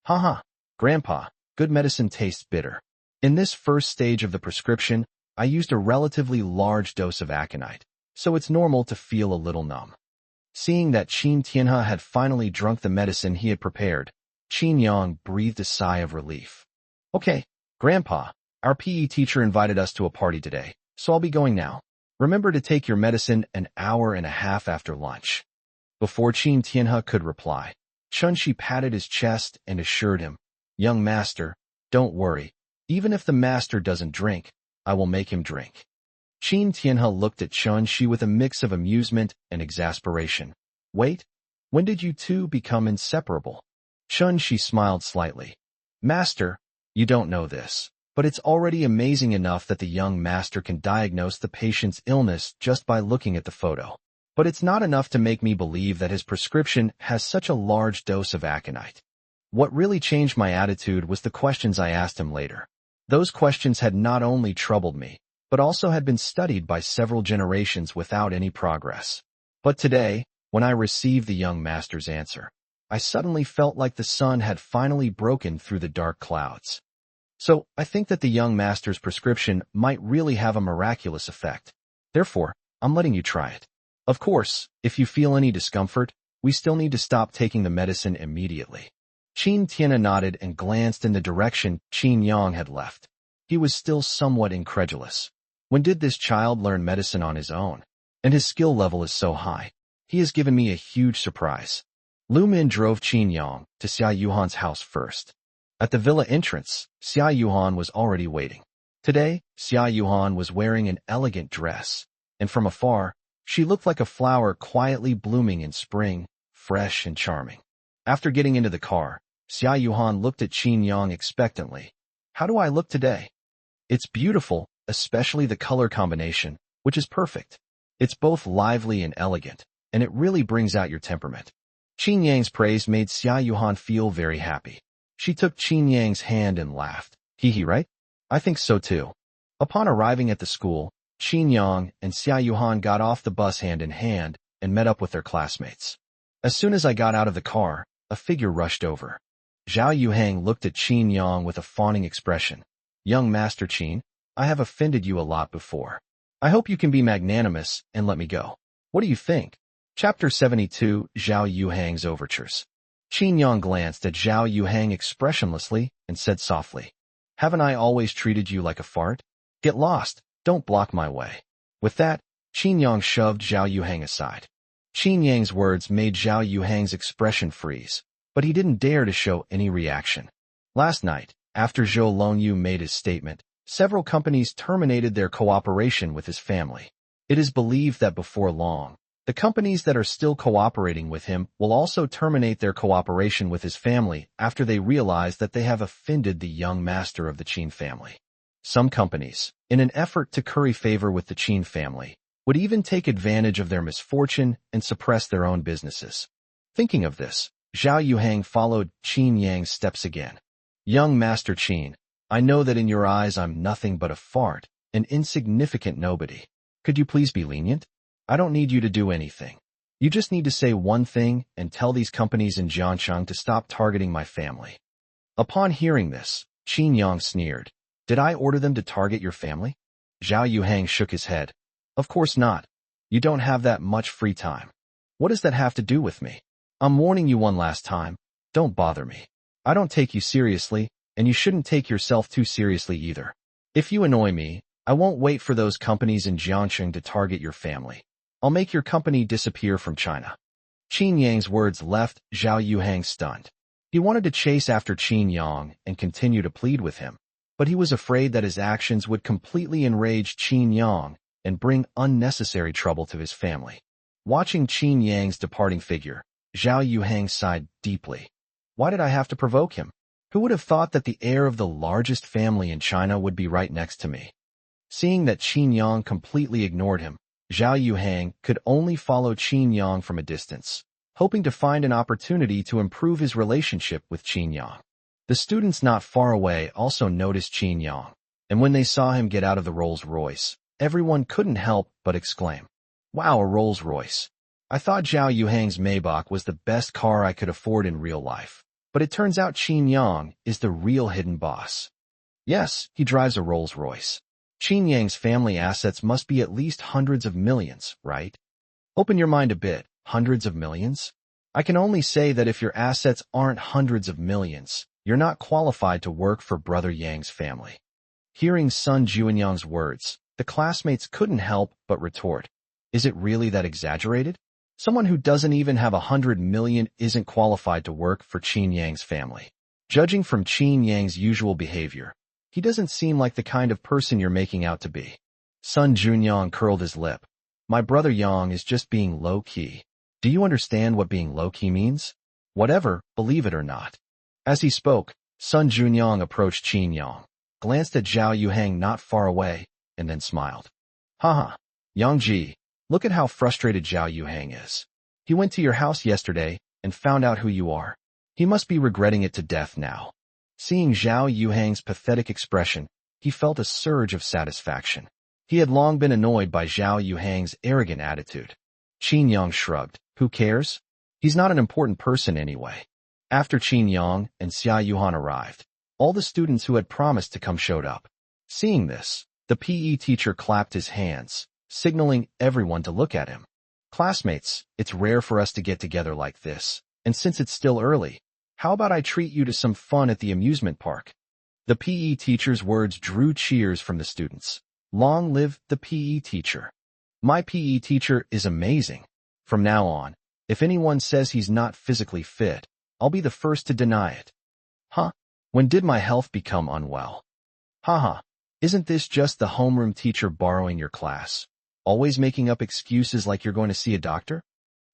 Haha, Grandpa, good medicine tastes bitter. In this first stage of the prescription, I used a relatively large dose of aconite, so it's normal to feel a little numb. Seeing that Qin Tianhe had finally drunk the medicine he had prepared, Qin Yang breathed a sigh of relief. Okay, Grandpa, our PE teacher invited us to a party today, so I'll be going now. Remember to take your medicine an hour and a half after lunch. Before Qin Tianhe could reply, Chun Shi patted his chest and assured him, Young master, don't worry. Even if the master doesn't drink, I will make him drink. Qin Tianhe looked at Chun Shi with a mix of amusement and exasperation. Wait, when did you two become inseparable? Chun Shi smiled slightly. Master, you don't know this, but it's already amazing enough that the young master can diagnose the patient's illness just by looking at the photo. But it's not enough to make me believe that his prescription has such a large dose of aconite. What really changed my attitude was the questions I asked him later. Those questions had not only troubled me, but also had been studied by several generations without any progress. But today, when I received the young master's answer, I suddenly felt like the sun had finally broken through the dark clouds. So, I think that the young master's prescription might really have a miraculous effect. Therefore, I'm letting you try it. Of course, if you feel any discomfort, we still need to stop taking the medicine immediately. Qin Tianhe nodded and glanced in the direction Qin Yang had left. He was still somewhat incredulous. When did this child learn medicine on his own? And his skill level is so high. He has given me a huge surprise. Lu Min drove Qin Yang to Xia Yuhan's house first. At the villa entrance, Xia Yuhan was already waiting. Today, Xia Yuhan was wearing an elegant dress, and from afar, she looked like a flower quietly blooming in spring, fresh and charming. After getting into the car, Xia Yuhan looked at Qin Yang expectantly. How do I look today? It's beautiful, especially the color combination, which is perfect. It's both lively and elegant, and it really brings out your temperament. Qin Yang's praise made Xia Yuhan feel very happy. She took Qin Yang's hand and laughed. Hee hee, right? I think so too. Upon arriving at the school, Qin Yang and Xia Yuhan got off the bus hand in hand and met up with their classmates. As soon as I got out of the car, a figure rushed over. Zhao Yuhang looked at Qin Yang with a fawning expression. Young Master Qin, I have offended you a lot before. I hope you can be magnanimous and let me go. What do you think? Chapter 72, Zhao Yuhang's Overtures. Qin Yang glanced at Zhao Yuhang expressionlessly and said softly, "Haven't I always treated you like a fart? Get lost, don't block my way." With that, Qin Yang shoved Zhao Yuhang aside. Qin Yang's words made Zhao Yuhang's expression freeze, but he didn't dare to show any reaction. Last night, after Zhou Longyu made his statement, several companies terminated their cooperation with his family. It is believed that before long, the companies that are still cooperating with him will also terminate their cooperation with his family after they realize that they have offended the young master of the Qin family. Some companies, in an effort to curry favor with the Qin family, would even take advantage of their misfortune and suppress their own businesses. Thinking of this, Zhao Yuhang followed Qin Yang's steps again. "Young Master Qin, I know that in your eyes I'm nothing but a fart, an insignificant nobody. Could you please be lenient? I don't need you to do anything. You just need to say one thing and tell these companies in Jiangcheng to stop targeting my family." Upon hearing this, Qin Yang sneered. "Did I order them to target your family?" Zhao Yuhang shook his head. "Of course not. You don't have that much free time. What does that have to do with me? I'm warning you one last time. Don't bother me. I don't take you seriously, and you shouldn't take yourself too seriously either. If you annoy me, I won't wait for those companies in Jiangcheng to target your family. I'll make your company disappear from China." Qin Yang's words left Zhao Yuhang stunned. He wanted to chase after Qin Yang and continue to plead with him, but he was afraid that his actions would completely enrage Qin Yang and bring unnecessary trouble to his family. Watching Qin Yang's departing figure, Zhao Yuhang sighed deeply. Why did I have to provoke him? Who would have thought that the heir of the largest family in China would be right next to me? Seeing that Qin Yang completely ignored him, Zhao Yuhang could only follow Qin Yang from a distance, hoping to find an opportunity to improve his relationship with Qin Yang. The students not far away also noticed Qin Yang, and when they saw him get out of the Rolls-Royce, everyone couldn't help but exclaim, "Wow, a Rolls-Royce. I thought Zhao Yuhang's Maybach was the best car I could afford in real life, but it turns out Qin Yang is the real hidden boss. Yes, he drives a Rolls-Royce. Qin Yang's family assets must be at least hundreds of millions, right? Open your mind a bit, hundreds of millions? I can only say that if your assets aren't hundreds of millions, you're not qualified to work for Brother Yang's family." Hearing Sun Juanyang's words, the classmates couldn't help but retort, "Is it really that exaggerated? Someone who doesn't even have 100 million isn't qualified to work for Qin Yang's family. Judging from Qin Yang's usual behavior, he doesn't seem like the kind of person you're making out to be." Sun Junyang curled his lip. "My brother Yang is just being low-key. Do you understand what being low-key means? Whatever, believe it or not." As he spoke, Sun Junyang approached Qin Yang, glanced at Zhao Yuhang not far away, and then smiled. "Haha, Yang Ji, look at how frustrated Zhao Yuhang is. He went to your house yesterday and found out who you are. He must be regretting it to death now." Seeing Zhao Yuhang's pathetic expression, he felt a surge of satisfaction. He had long been annoyed by Zhao Yuhang's arrogant attitude. Qin Yang shrugged. Who cares? He's not an important person anyway. After Qin Yang and Xia Yuhan arrived, all the students who had promised to come showed up. Seeing this, the PE teacher clapped his hands, signaling everyone to look at him. "Classmates, it's rare for us to get together like this, and since it's still early, how about I treat you to some fun at the amusement park?" The PE teacher's words drew cheers from the students. Long live the PE teacher. My PE teacher is amazing. From now on, if anyone says he's not physically fit, I'll be the first to deny it. Huh? When did my health become unwell? Haha, isn't this just the homeroom teacher borrowing your class? Always making up excuses like you're going to see a doctor?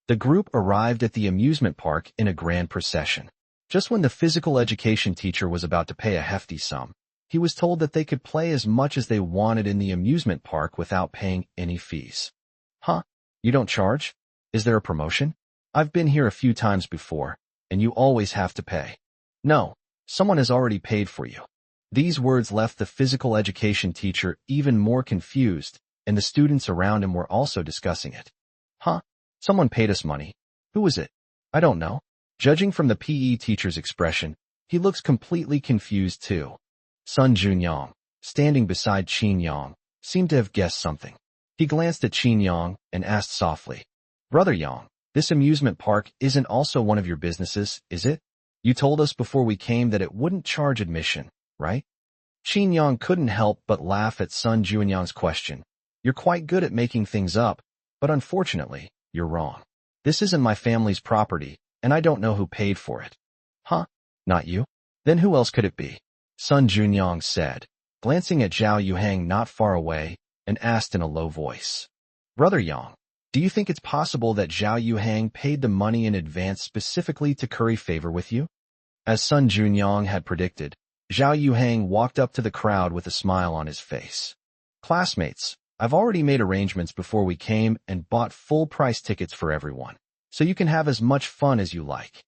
The group arrived at the amusement park in a grand procession. Just when the physical education teacher was about to pay a hefty sum, he was told that they could play as much as they wanted in the amusement park without paying any fees. Huh? You don't charge? Is there a promotion? I've been here a few times before, and you always have to pay. No, someone has already paid for you. These words left the physical education teacher even more confused, and the students around him were also discussing it. Huh? Someone paid us money. Who was it? I don't know. Judging from the PE teacher's expression, he looks completely confused too. Sun Junyang, standing beside Qin Yang, seemed to have guessed something. He glanced at Qin Yang and asked softly, Brother Yang, this amusement park isn't also one of your businesses, is it? You told us before we came that it wouldn't charge admission, right? Qin Yang couldn't help but laugh at Sun Junyang's question. You're quite good at making things up, but unfortunately, you're wrong. This isn't my family's property, and I don't know who paid for it. Huh? Not you? Then who else could it be? Sun Junyang said, glancing at Zhao Yuhang not far away, and asked in a low voice. Brother Yang, do you think it's possible that Zhao Yuhang paid the money in advance specifically to curry favor with you? As Sun Junyang had predicted, Zhao Yuhang walked up to the crowd with a smile on his face. Classmates, I've already made arrangements before we came and bought full-price tickets for everyone, so you can have as much fun as you like.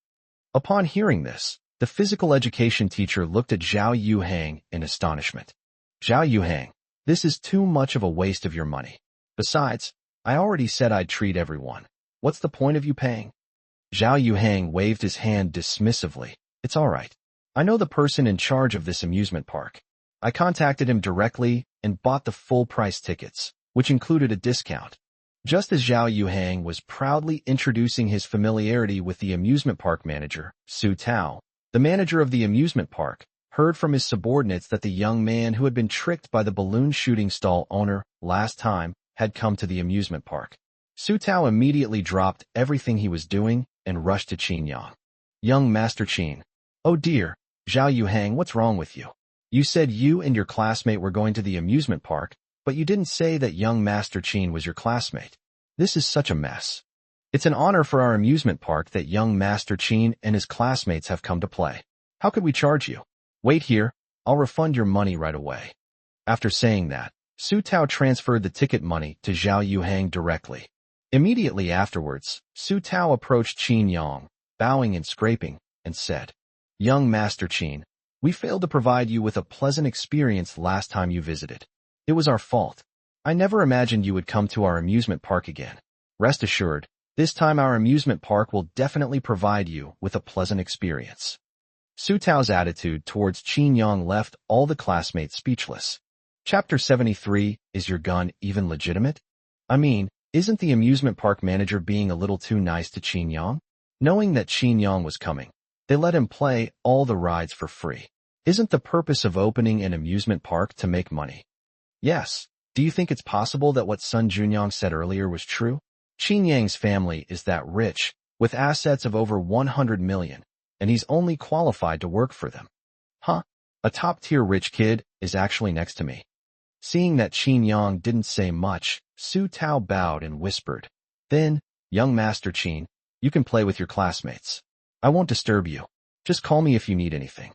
Upon hearing this, the physical education teacher looked at Zhao Yuhang in astonishment. Zhao Yuhang, this is too much of a waste of your money. Besides, I already said I'd treat everyone. What's the point of you paying? Zhao Yuhang waved his hand dismissively. It's all right. I know the person in charge of this amusement park. I contacted him directly and bought the full-price tickets, which included a discount. Just as Zhao Yuhang was proudly introducing his familiarity with the amusement park manager, Su Tao, the manager of the amusement park, heard from his subordinates that the young man who had been tricked by the balloon shooting stall owner last time had come to the amusement park. Su Tao immediately dropped everything he was doing and rushed to Qin Yang. Young Master Qin. Oh dear, Zhao Yuhang, what's wrong with you? You said you and your classmate were going to the amusement park, but you didn't say that young Master Qin was your classmate. This is such a mess. It's an honor for our amusement park that young Master Qin and his classmates have come to play. How could we charge you? Wait here, I'll refund your money right away. After saying that, Su Tao transferred the ticket money to Zhao Yuhang directly. Immediately afterwards, Su Tao approached Qin Yang, bowing and scraping, and said, Young Master Qin, we failed to provide you with a pleasant experience last time you visited. It was our fault. I never imagined you would come to our amusement park again. Rest assured, this time our amusement park will definitely provide you with a pleasant experience. Su Tao's attitude towards Qin Yang left all the classmates speechless. Chapter 73, Is your gun even legitimate? I mean, isn't the amusement park manager being a little too nice to Qin Yang? Knowing that Qin Yang was coming, they let him play all the rides for free. Isn't the purpose of opening an amusement park to make money? Yes. Do you think it's possible that what Sun Junyang said earlier was true? Qin Yang's family is that rich, with assets of over 100 million, and he's only qualified to work for them. Huh? A top-tier rich kid is actually next to me. Seeing that Qin Yang didn't say much, Su Tao bowed and whispered, Then, young Master Qin, you can play with your classmates. I won't disturb you. Just call me if you need anything.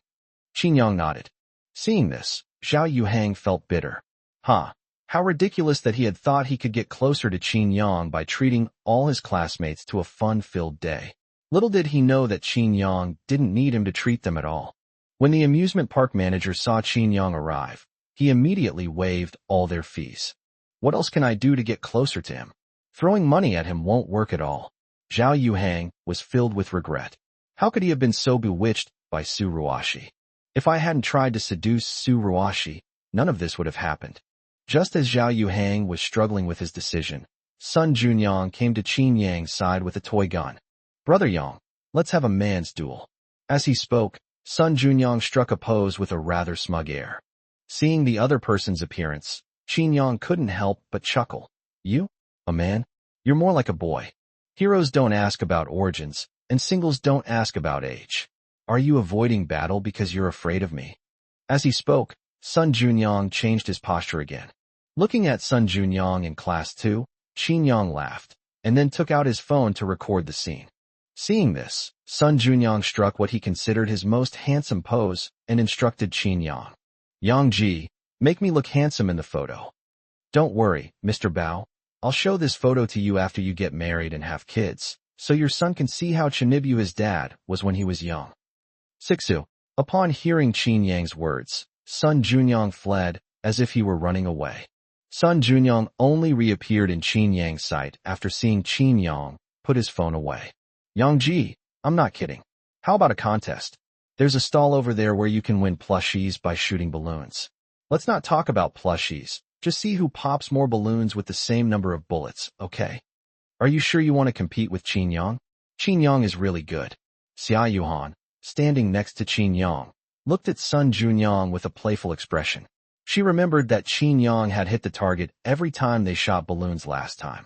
Qin Yang nodded. Seeing this, Zhao Yuhang felt bitter. Huh. How ridiculous that he had thought he could get closer to Qin Yang by treating all his classmates to a fun-filled day. Little did he know that Qin Yang didn't need him to treat them at all. When the amusement park manager saw Qin Yang arrive, he immediately waived all their fees. What else can I do to get closer to him? Throwing money at him won't work at all. Zhao Yuhang was filled with regret. How could he have been so bewitched by Su Ruoshi? If I hadn't tried to seduce Su Ruoshi, none of this would have happened. Just as Zhao Yuhang was struggling with his decision, Sun Junyang came to Qin Yang's side with a toy gun. Brother Yang, let's have a man's duel. As he spoke, Sun Junyang struck a pose with a rather smug air. Seeing the other person's appearance, Qin Yang couldn't help but chuckle. You? A man? You're more like a boy. Heroes don't ask about origins, and singles don't ask about age. Are you avoiding battle because you're afraid of me? As he spoke, Sun Junyang changed his posture again. Looking at Sun Junyang in class 2, Qin Yang laughed, and then took out his phone to record the scene. Seeing this, Sun Junyang struck what he considered his most handsome pose and instructed Qin Yang. Yang Ji, make me look handsome in the photo. Don't worry, Mr. Bao. I'll show this photo to you after you get married and have kids, so your son can see how Chinibu his dad was when he was young. Sixu. Upon hearing Qin Yang's words, Sun Junyang fled as if he were running away. Sun Junyang only reappeared in Qin Yang's sight after seeing Qin Yang put his phone away. Yang Ji, I'm not kidding. How about a contest? There's a stall over there where you can win plushies by shooting balloons. Let's not talk about plushies. Just see who pops more balloons with the same number of bullets, okay? Are you sure you want to compete with Qin Yang? Qin Yang is really good. Xia Yuhan, standing next to Qin Yang, looked at Sun Junyang with a playful expression. She remembered that Qin Yang had hit the target every time they shot balloons last time.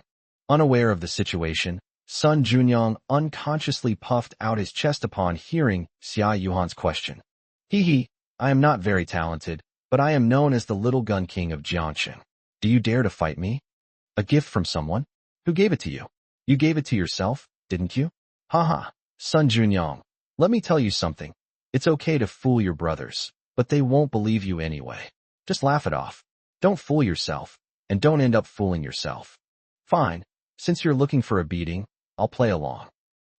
Unaware of the situation, Sun Junyang unconsciously puffed out his chest upon hearing Xia Yuhan's question. Hee, I am not very talented, but I am known as the Little Gun King of Jiangxing. Do you dare to fight me? A gift from someone? Who gave it to you? You gave it to yourself, didn't you? Haha, Sun Junyang, let me tell you something. It's okay to fool your brothers, but they won't believe you anyway. Just laugh it off. Don't fool yourself, and don't end up fooling yourself. Fine, since you're looking for a beating, I'll play along.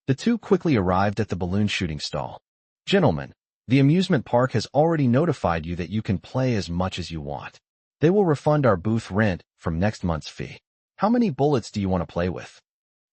The two quickly arrived at the balloon shooting stall. Gentlemen, the amusement park has already notified you that you can play as much as you want. They will refund our booth rent from next month's fee. How many bullets do you want to play with?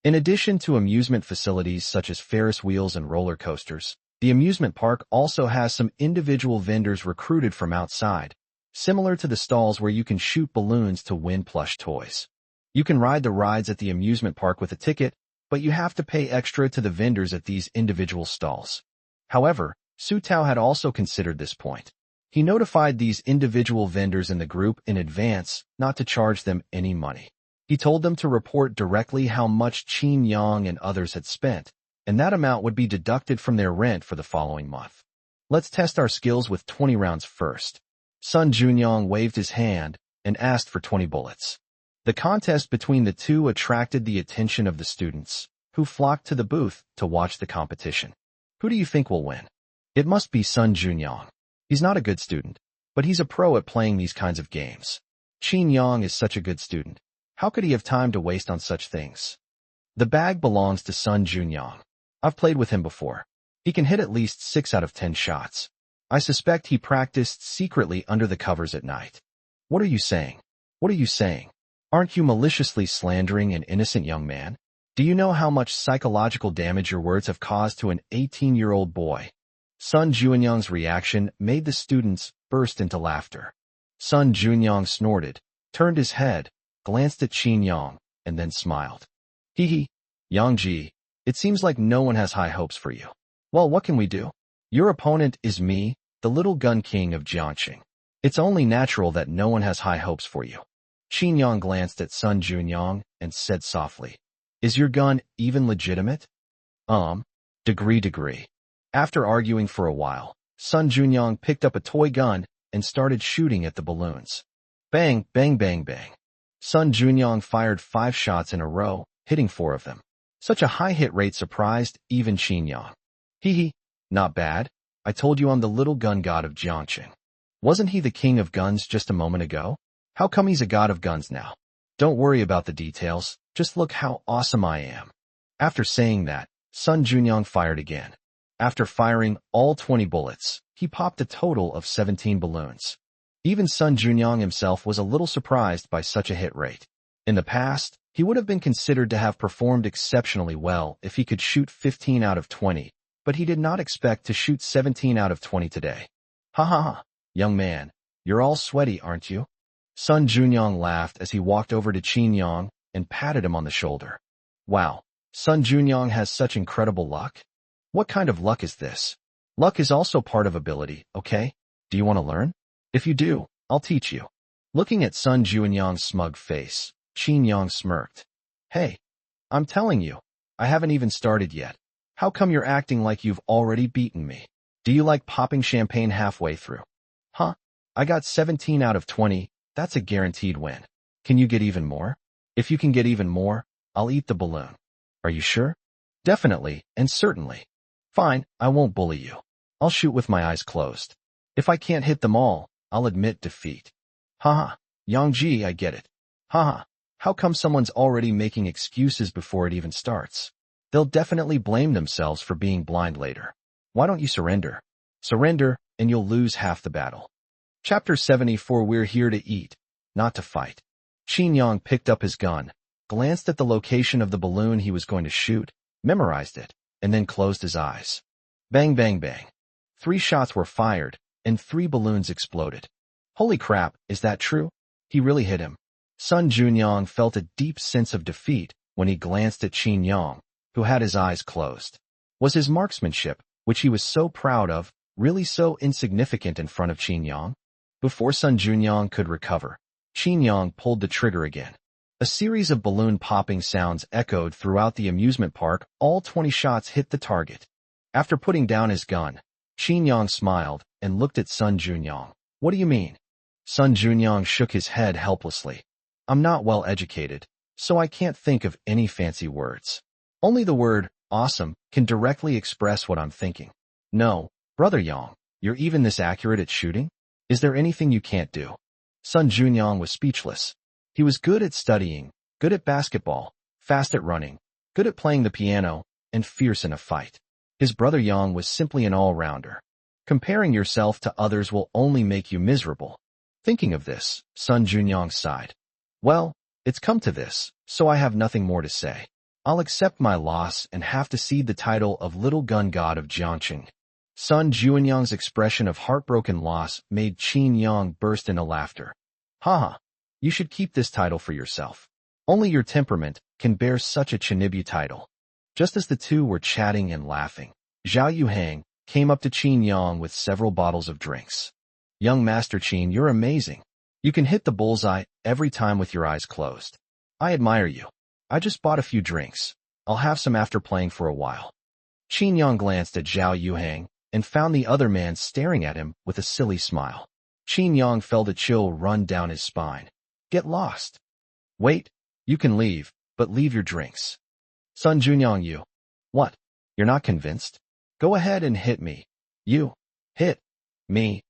In addition to amusement facilities such as Ferris wheels and roller coasters, the amusement park also has some individual vendors recruited from outside, similar to the stalls where you can shoot balloons to win plush toys. You can ride the rides at the amusement park with a ticket, but you have to pay extra to the vendors at these individual stalls. However, Su Tao had also considered this point. He notified these individual vendors in the group in advance not to charge them any money. He told them to report directly how much Qin Yang and others had spent, and that amount would be deducted from their rent for the following month. Let's test our skills with 20 rounds first. Sun Junyang waved his hand and asked for 20 bullets. The contest between the two attracted the attention of the students, who flocked to the booth to watch the competition. Who do you think will win? It must be Sun Junyang. He's not a good student, but he's a pro at playing these kinds of games. Qin Yang is such a good student. How could he have time to waste on such things? The bag belongs to Sun Junyang. I've played with him before. He can hit at least 6 out of 10 shots. I suspect he practiced secretly under the covers at night. What are you saying? What are you saying? Aren't you maliciously slandering an innocent young man? Do you know how much psychological damage your words have caused to an 18-year-old boy? Sun Junyang's reaction made the students burst into laughter. Sun Junyang snorted, turned his head, glanced at Qin Yang, and then smiled. Hee, Yang Ji, it seems like no one has high hopes for you. Well, what can we do? Your opponent is me, the Little Gun King of Jiangxing. It's only natural that no one has high hopes for you. Qin Yang glanced at Sun Junyang and said softly, Is your gun even legitimate? Degree. After arguing for a while, Sun Junyang picked up a toy gun and started shooting at the balloons. Bang, bang, bang, bang. Sun Junyang fired 5 shots in a row, hitting 4 of them. Such a high hit rate surprised even Qin Yang. Hee, not bad. I told you I'm the little gun god of Jiangxing. Wasn't he the king of guns just a moment ago? How come he's a god of guns now? Don't worry about the details, just look how awesome I am. After saying that, Sun Junyang fired again. After firing all 20 bullets, he popped a total of 17 balloons. Even Sun Junyang himself was a little surprised by such a hit rate. In the past, he would have been considered to have performed exceptionally well if he could shoot 15 out of 20, but he did not expect to shoot 17 out of 20 today. Ha, young man, you're all sweaty, aren't you? Sun Junyang laughed as he walked over to Qin Yang and patted him on the shoulder. Wow, Sun Junyang has such incredible luck. What kind of luck is this? Luck is also part of ability, okay? Do you want to learn? If you do, I'll teach you. Looking at Sun Junyang's smug face, Qin Yang smirked. Hey, I'm telling you, I haven't even started yet. How come you're acting like you've already beaten me? Do you like popping champagne halfway through? Huh? I got 17 out of 20, that's a guaranteed win. Can you get even more? If you can get even more, I'll eat the balloon. Are you sure? Definitely and certainly. Fine, I won't bully you. I'll shoot with my eyes closed. If I can't hit them all, I'll admit defeat. Haha, Yang Ji, I get it. Haha, how come someone's already making excuses before it even starts? They'll definitely blame themselves for being blind later. Why don't you surrender? Surrender, and you'll lose half the battle. Chapter 74. We're here to eat, not to fight. Qin Yang picked up his gun, glanced at the location of the balloon he was going to shoot, memorized it, and then closed his eyes. Bang, bang, bang. 3 shots were fired, and 3 balloons exploded. Holy crap, is that true? He really hit him. Sun Junyong felt a deep sense of defeat when he glanced at Qin Yang, who had his eyes closed. Was his marksmanship, which he was so proud of, really so insignificant in front of Qin Yang? Before Sun Junyong could recover, Qin Yang pulled the trigger again. A series of balloon-popping sounds echoed throughout the amusement park. All 20 shots hit the target. After putting down his gun, Qin Yang smiled and looked at Sun Junyong. What do you mean? Sun Junyong shook his head helplessly. I'm not well educated, so I can't think of any fancy words. Only the word, awesome, can directly express what I'm thinking. No, Brother Yang, you're even this accurate at shooting? Is there anything you can't do? Sun Junyong was speechless. He was good at studying, good at basketball, fast at running, good at playing the piano, and fierce in a fight. His brother Yang was simply an all-rounder. Comparing yourself to others will only make you miserable. Thinking of this, Sun Junyong sighed. Well, it's come to this, so I have nothing more to say. I'll accept my loss and have to cede the title of Little Gun God of Jiangqing. Sun Junyong's expression of heartbroken loss made Qin Yang burst into laughter. Haha. You should keep this title for yourself. Only your temperament can bear such a Chinibu title. Just as the two were chatting and laughing, Zhao Yuhang came up to Qin Yang with several bottles of drinks. Young Master Qin, you're amazing. You can hit the bullseye every time with your eyes closed. I admire you. I just bought a few drinks. I'll have some after playing for a while. Qin Yang glanced at Zhao Yuhang and found the other man staring at him with a silly smile. Qin Yang felt a chill run down his spine. Get lost. Wait, you can leave, but leave your drinks. Sun Junyong, you. What? You're not convinced? Go ahead and hit me. You. Hit. Me.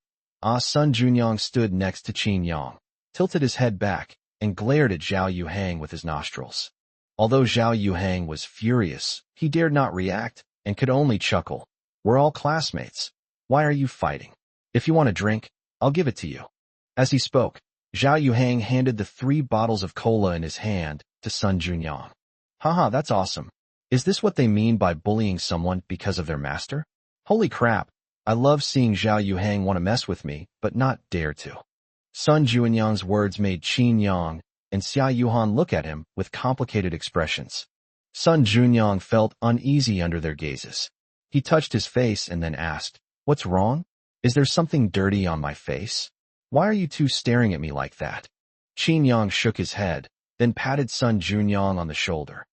Sun Junyong stood next to Qin Yang, tilted his head back, and glared at Zhao Yuhang with his nostrils. Although Zhao Yuhang was furious, he dared not react and could only chuckle. We're all classmates. Why are you fighting? If you want a drink, I'll give it to you. As he spoke, Zhao Yuhang handed the 3 bottles of cola in his hand to Sun Junyong. Haha, that's awesome. Is this what they mean by bullying someone because of their master? Holy crap, I love seeing Zhao Yuhang want to mess with me, but not dare to. Sun Junyong's words made Qin Yang and Xia Yuhan look at him with complicated expressions. Sun Junyong felt uneasy under their gazes. He touched his face and then asked, What's wrong? Is there something dirty on my face? Why are you two staring at me like that? Qin Yang shook his head, then patted Sun Junyong on the shoulder.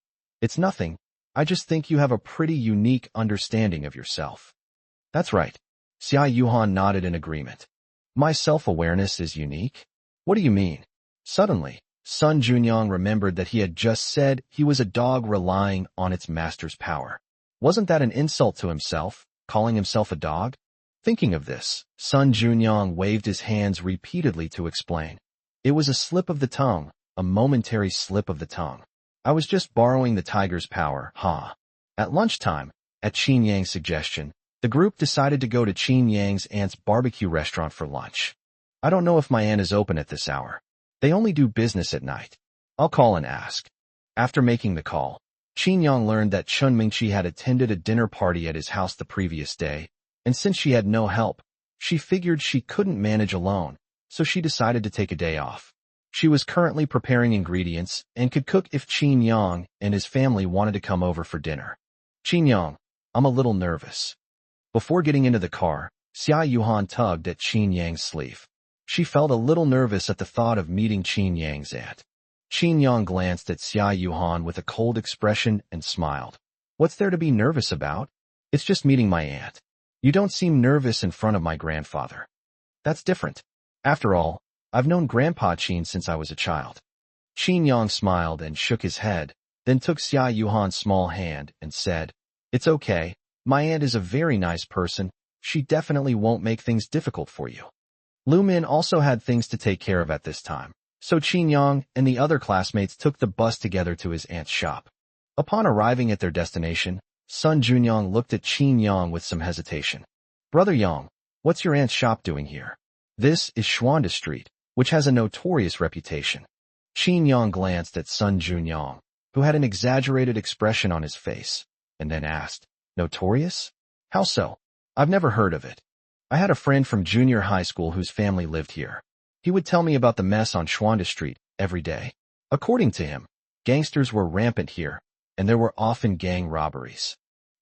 It's nothing. I just think you have a pretty unique understanding of yourself. That's right. Xia Yuhan nodded in agreement. My self-awareness is unique? What do you mean? Suddenly, Sun Junyong remembered that he had just said he was a dog relying on its master's power. Wasn't that an insult to himself, calling himself a dog? Thinking of this, Sun Junyong waved his hands repeatedly to explain. It was a slip of the tongue, a momentary slip of the tongue. I was just borrowing the tiger's power, huh? At lunchtime, at Qin Yang's suggestion, the group decided to go to Qin Yang's aunt's barbecue restaurant for lunch. I don't know if my aunt is open at this hour. They only do business at night. I'll call and ask. After making the call, Qin Yang learned that Chun Mingqi had attended a dinner party at his house the previous day, and since she had no help, she figured she couldn't manage alone, so she decided to take a day off. She was currently preparing ingredients and could cook if Qin Yang and his family wanted to come over for dinner. Qin Yang, I'm a little nervous. Before getting into the car, Xia Yuhan tugged at Qin Yang's sleeve. She felt a little nervous at the thought of meeting Qin Yang's aunt. Qin Yang glanced at Xia Yuhan with a cold expression and smiled. What's there to be nervous about? It's just meeting my aunt. You don't seem nervous in front of my grandfather. That's different. After all, I've known Grandpa Qin since I was a child. Qin Yang smiled and shook his head, then took Xia Yuhan's small hand and said, It's okay. My aunt is a very nice person. She definitely won't make things difficult for you. Lu Min also had things to take care of at this time, so Qin Yang and the other classmates took the bus together to his aunt's shop. Upon arriving at their destination, Sun Junyong looked at Qin Yang with some hesitation. Brother Yang, what's your aunt's shop doing here? This is Xuanda Street, which has a notorious reputation. Qin Yang glanced at Sun Junyong, who had an exaggerated expression on his face, and then asked, Notorious? How so? I've never heard of it. I had a friend from junior high school whose family lived here. He would tell me about the mess on Schwanda Street every day. According to him, gangsters were rampant here, and there were often gang robberies.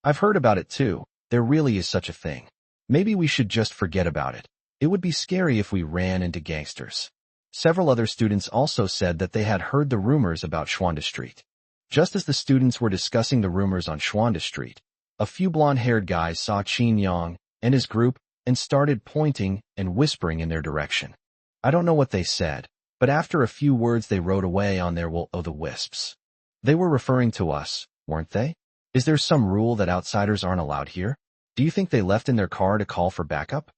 I've heard about it too. There really is such a thing. Maybe we should just forget about it. It would be scary if we ran into gangsters. Several other students also said that they had heard the rumors about Schwanda Street. Just as the students were discussing the rumors on Schwanda Street, a few blonde-haired guys saw Qin Yang and his group and started pointing and whispering in their direction. I don't know what they said, but after a few words they rode away on their will-o'-the-wisps. They were referring to us, weren't they? Is there some rule that outsiders aren't allowed here? Do you think they left in their car to call for backup?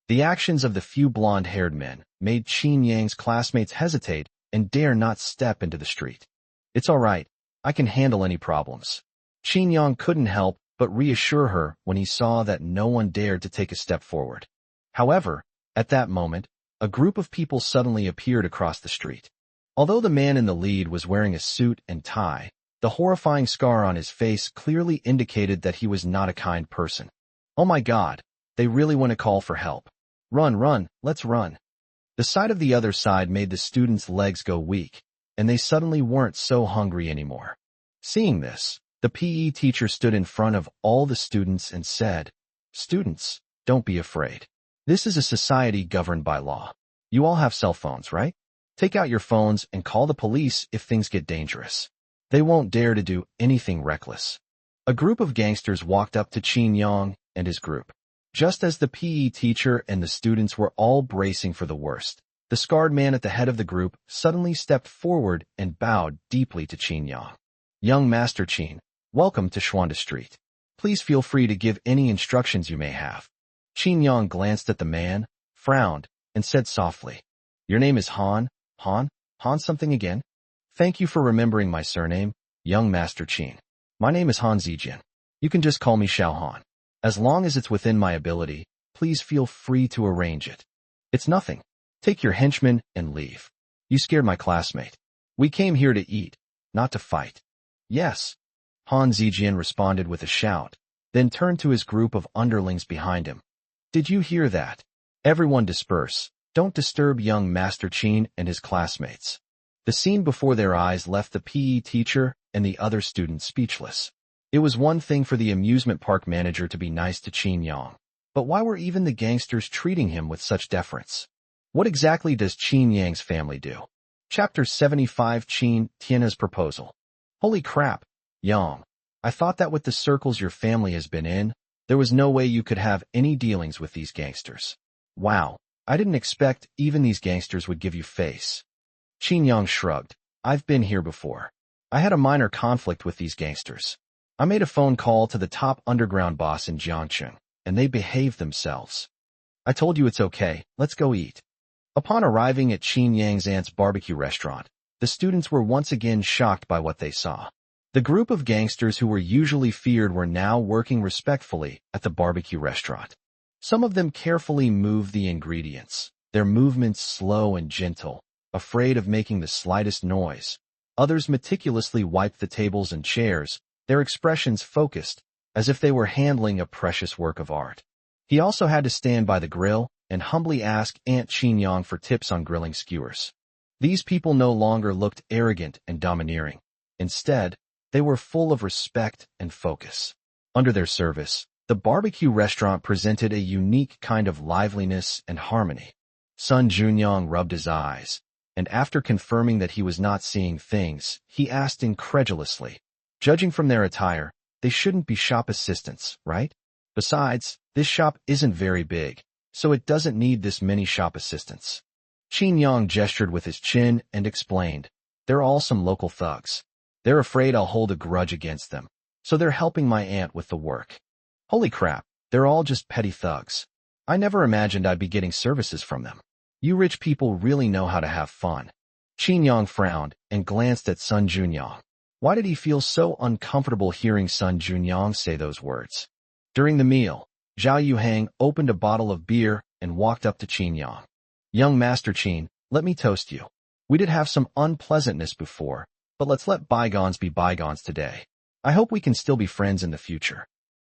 The actions of the few blonde-haired men made Qin Yang's classmates hesitate and dare not step into the street. It's all right. I can handle any problems. Qin Yang couldn't help but reassure her when he saw that no one dared to take a step forward. However, at that moment, a group of people suddenly appeared across the street. Although the man in the lead was wearing a suit and tie, the horrifying scar on his face clearly indicated that he was not a kind person. Oh my God, they really want to call for help. Run, run, let's run. The sight of the other side made the students' legs go weak, and they suddenly weren't so hungry anymore. Seeing this, the PE teacher stood in front of all the students and said, "Students, don't be afraid. This is a society governed by law. You all have cell phones, right? Take out your phones and call the police if things get dangerous. They won't dare to do anything reckless." A group of gangsters walked up to Qin Yang and his group. Just as the PE teacher and the students were all bracing for the worst, the scarred man at the head of the group suddenly stepped forward and bowed deeply to Qin Yang. "Young Master Qin, welcome to Schwanda Street. Please feel free to give any instructions you may have." Qin Yang glanced at the man, frowned, and said softly, "Your name is Han something again? Thank you for remembering my surname, young Master Qin. My name is Han Zijian. You can just call me Xiao Han. As long as it's within my ability, please feel free to arrange it. It's nothing. Take your henchmen and leave. You scared my classmate. We came here to eat, not to fight." "Yes," Han Zijian responded with a shout, then turned to his group of underlings behind him. "Did you hear that? Everyone disperse. Don't disturb young Master Qin and his classmates." The scene before their eyes left the PE teacher and the other students speechless. It was one thing for the amusement park manager to be nice to Qin Yang, but why were even the gangsters treating him with such deference? What exactly does Qin Yang's family do? Chapter 75 Qin Tian's Proposal. Holy crap, Yang. I thought that with the circles your family has been in, there was no way you could have any dealings with these gangsters. Wow, I didn't expect even these gangsters would give you face. Qin Yang shrugged. I've been here before. I had a minor conflict with these gangsters. I made a phone call to the top underground boss in Jiangcheng, and they behaved themselves. I told you it's okay, let's go eat. Upon arriving at Qin Yang's aunt's barbecue restaurant, the students were once again shocked by what they saw. The group of gangsters who were usually feared were now working respectfully at the barbecue restaurant. Some of them carefully moved the ingredients, their movements slow and gentle, afraid of making the slightest noise. Others meticulously wiped the tables and chairs, their expressions focused, as if they were handling a precious work of art. He also had to stand by the grill and humbly ask Aunt Qin Yang for tips on grilling skewers. These people no longer looked arrogant and domineering. Instead, they were full of respect and focus. Under their service, the barbecue restaurant presented a unique kind of liveliness and harmony. Sun Junyang rubbed his eyes, and after confirming that he was not seeing things, he asked incredulously, "Judging from their attire, they shouldn't be shop assistants, right? Besides, this shop isn't very big, so it doesn't need this many shop assistants." Qin Yang gestured with his chin and explained, "They're all some local thugs. They're afraid I'll hold a grudge against them, so they're helping my aunt with the work." Holy crap, they're all just petty thugs. I never imagined I'd be getting services from them. You rich people really know how to have fun. Qin Yang frowned and glanced at Sun Junyang. Why did he feel so uncomfortable hearing Sun Junyang say those words? During the meal, Zhao Yuhang opened a bottle of beer and walked up to Qin Yang. "Young Master Qin, let me toast you. We did have some unpleasantness before, but let's let bygones be bygones today. I hope we can still be friends in the future."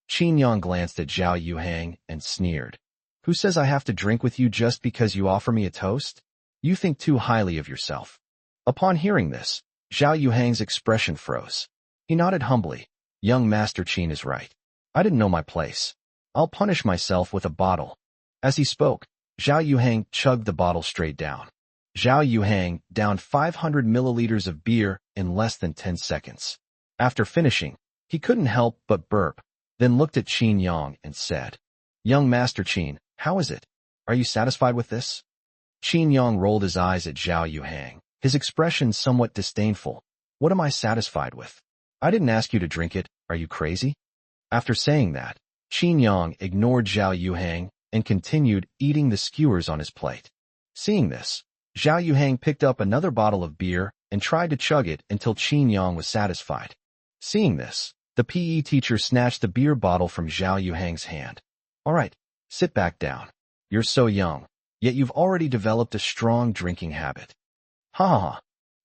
Qin Yang glanced at Zhao Yuhang and sneered. "Who says I have to drink with you just because you offer me a toast? You think too highly of yourself. Upon hearing this, Zhao Yuhang's expression froze. He nodded humbly. Young Master Qin is right. I didn't know my place. I'll punish myself with a bottle. As he spoke, Zhao Yuhang chugged the bottle straight down. Zhao Yuhang downed 500 milliliters of beer in less than 10 seconds. After finishing, he couldn't help but burp, then looked at Qin Yang and said, Young Master Qin, how is it? Are you satisfied with this? Qin Yang rolled his eyes at Zhao Yuhang, his expression somewhat disdainful. What am I satisfied with? I didn't ask you to drink it, are you crazy? After saying that, Qin Yang ignored Zhao Yuhang and continued eating the skewers on his plate. Seeing this, Zhao Yuhang picked up another bottle of beer and tried to chug it until Qin Yang was satisfied. Seeing this, the PE teacher snatched the beer bottle from Zhao Yuhang's hand. All right, sit back down. You're so young, yet you've already developed a strong drinking habit. Ha ha ha.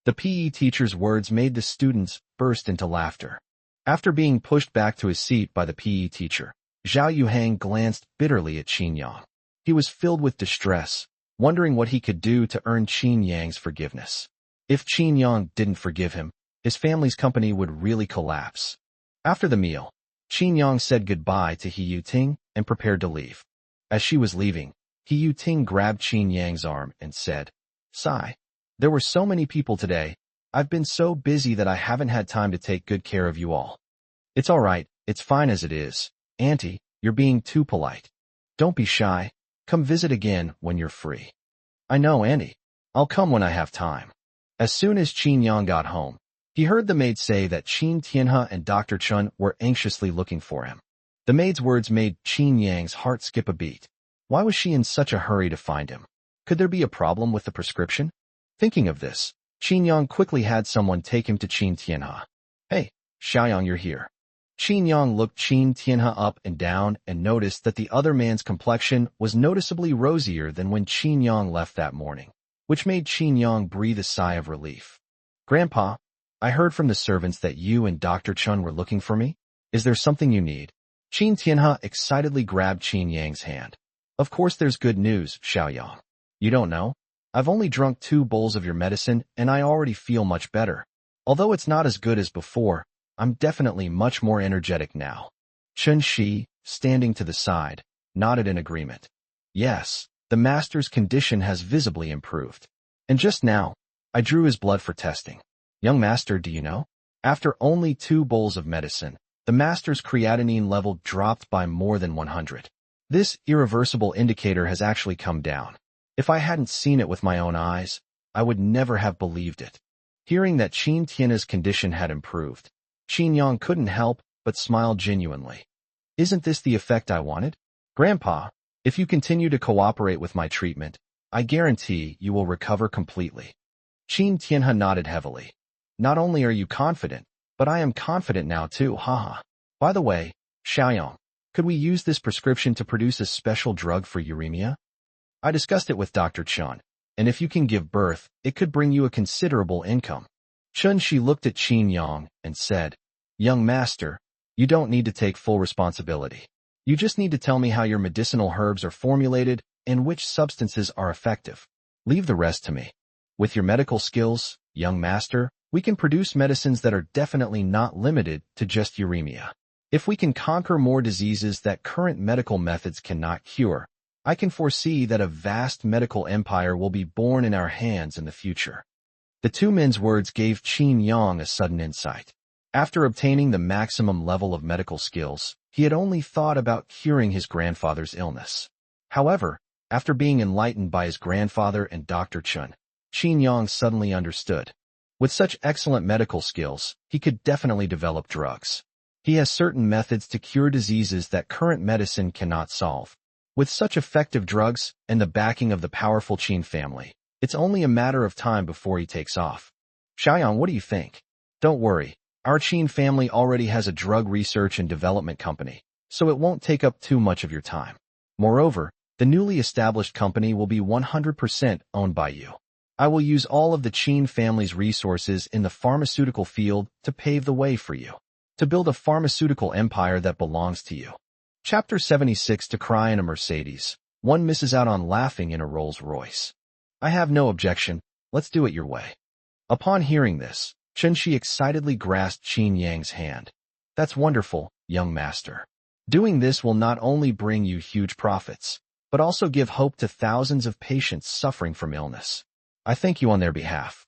The PE teacher's words made the students burst into laughter. After being pushed back to his seat by the PE teacher, Zhao Yuhang glanced bitterly at Qin Yang. He was filled with distress, wondering what he could do to earn Qin Yang's forgiveness. If Qin Yang didn't forgive him, his family's company would really collapse. After the meal, Qin Yang said goodbye to He Yuting and prepared to leave. As she was leaving, He Yuting grabbed Qin Yang's arm and said, Sigh. There were so many people today. I've been so busy that I haven't had time to take good care of you all. It's all right, it's fine as it is. Auntie, you're being too polite. Don't be shy. Come visit again when you're free. I know, Auntie. I'll come when I have time. As soon as Qin Yang got home, he heard the maid say that Qin Tianhe and Dr. Chun were anxiously looking for him. The maid's words made Qin Yang's heart skip a beat. Why was she in such a hurry to find him? Could there be a problem with the prescription? Thinking of this, Qin Yang quickly had someone take him to Qin Tianhe. Hey, Xiaoyang, you're here. Qin Yang looked Qin Tianhe up and down and noticed that the other man's complexion was noticeably rosier than when Qin Yang left that morning, which made Qin Yang breathe a sigh of relief. Grandpa, I heard from the servants that you and Dr. Chun were looking for me. Is there something you need? Qin Tianhe excitedly grabbed Qin Yang's hand. Of course there's good news, Xiaoyang. You don't know? I've only drunk 2 bowls of your medicine and I already feel much better. Although it's not as good as before, I'm definitely much more energetic now. Chun Shi, standing to the side, nodded in agreement. Yes, the master's condition has visibly improved. And just now, I drew his blood for testing. Young master, do you know? After only 2 bowls of medicine, the master's creatinine level dropped by more than 100. This irreversible indicator has actually come down. If I hadn't seen it with my own eyes, I would never have believed it. Hearing that Qin Tianhe's condition had improved, Qin Yang couldn't help but smile genuinely. Isn't this the effect I wanted? Grandpa, if you continue to cooperate with my treatment, I guarantee you will recover completely. Qin Tianhe nodded heavily. Not only are you confident, but I am confident now too, haha. By the way, Xiaoyang, could we use this prescription to produce a special drug for uremia? I discussed it with Dr. Chun, and if you can give birth, it could bring you a considerable income. Chun Shi looked at Qin Yang and said, Young master, you don't need to take full responsibility. You just need to tell me how your medicinal herbs are formulated and which substances are effective. Leave the rest to me. With your medical skills, young master, we can produce medicines that are definitely not limited to just uremia. If we can conquer more diseases that current medical methods cannot cure, I can foresee that a vast medical empire will be born in our hands in the future. The 2 men's words gave Qin Yang a sudden insight. After obtaining the maximum level of medical skills, he had only thought about curing his grandfather's illness. However, after being enlightened by his grandfather and Dr. Chun, Qin Yang suddenly understood. With such excellent medical skills, he could definitely develop drugs. He has certain methods to cure diseases that current medicine cannot solve. With such effective drugs and the backing of the powerful Qin family, it's only a matter of time before he takes off. Xiaoyang, what do you think? Don't worry, our Qin family already has a drug research and development company, so it won't take up too much of your time. Moreover, the newly established company will be 100% owned by you. I will use all of the Qin family's resources in the pharmaceutical field to pave the way for you, to build a pharmaceutical empire that belongs to you. Chapter 76. To cry in a Mercedes, one misses out on laughing in a Rolls-Royce. I have no objection. Let's do it your way. Upon hearing this, Chunshi excitedly grasped Qin Yang's hand. That's wonderful, young master. Doing this will not only bring you huge profits, but also give hope to thousands of patients suffering from illness. I thank you on their behalf.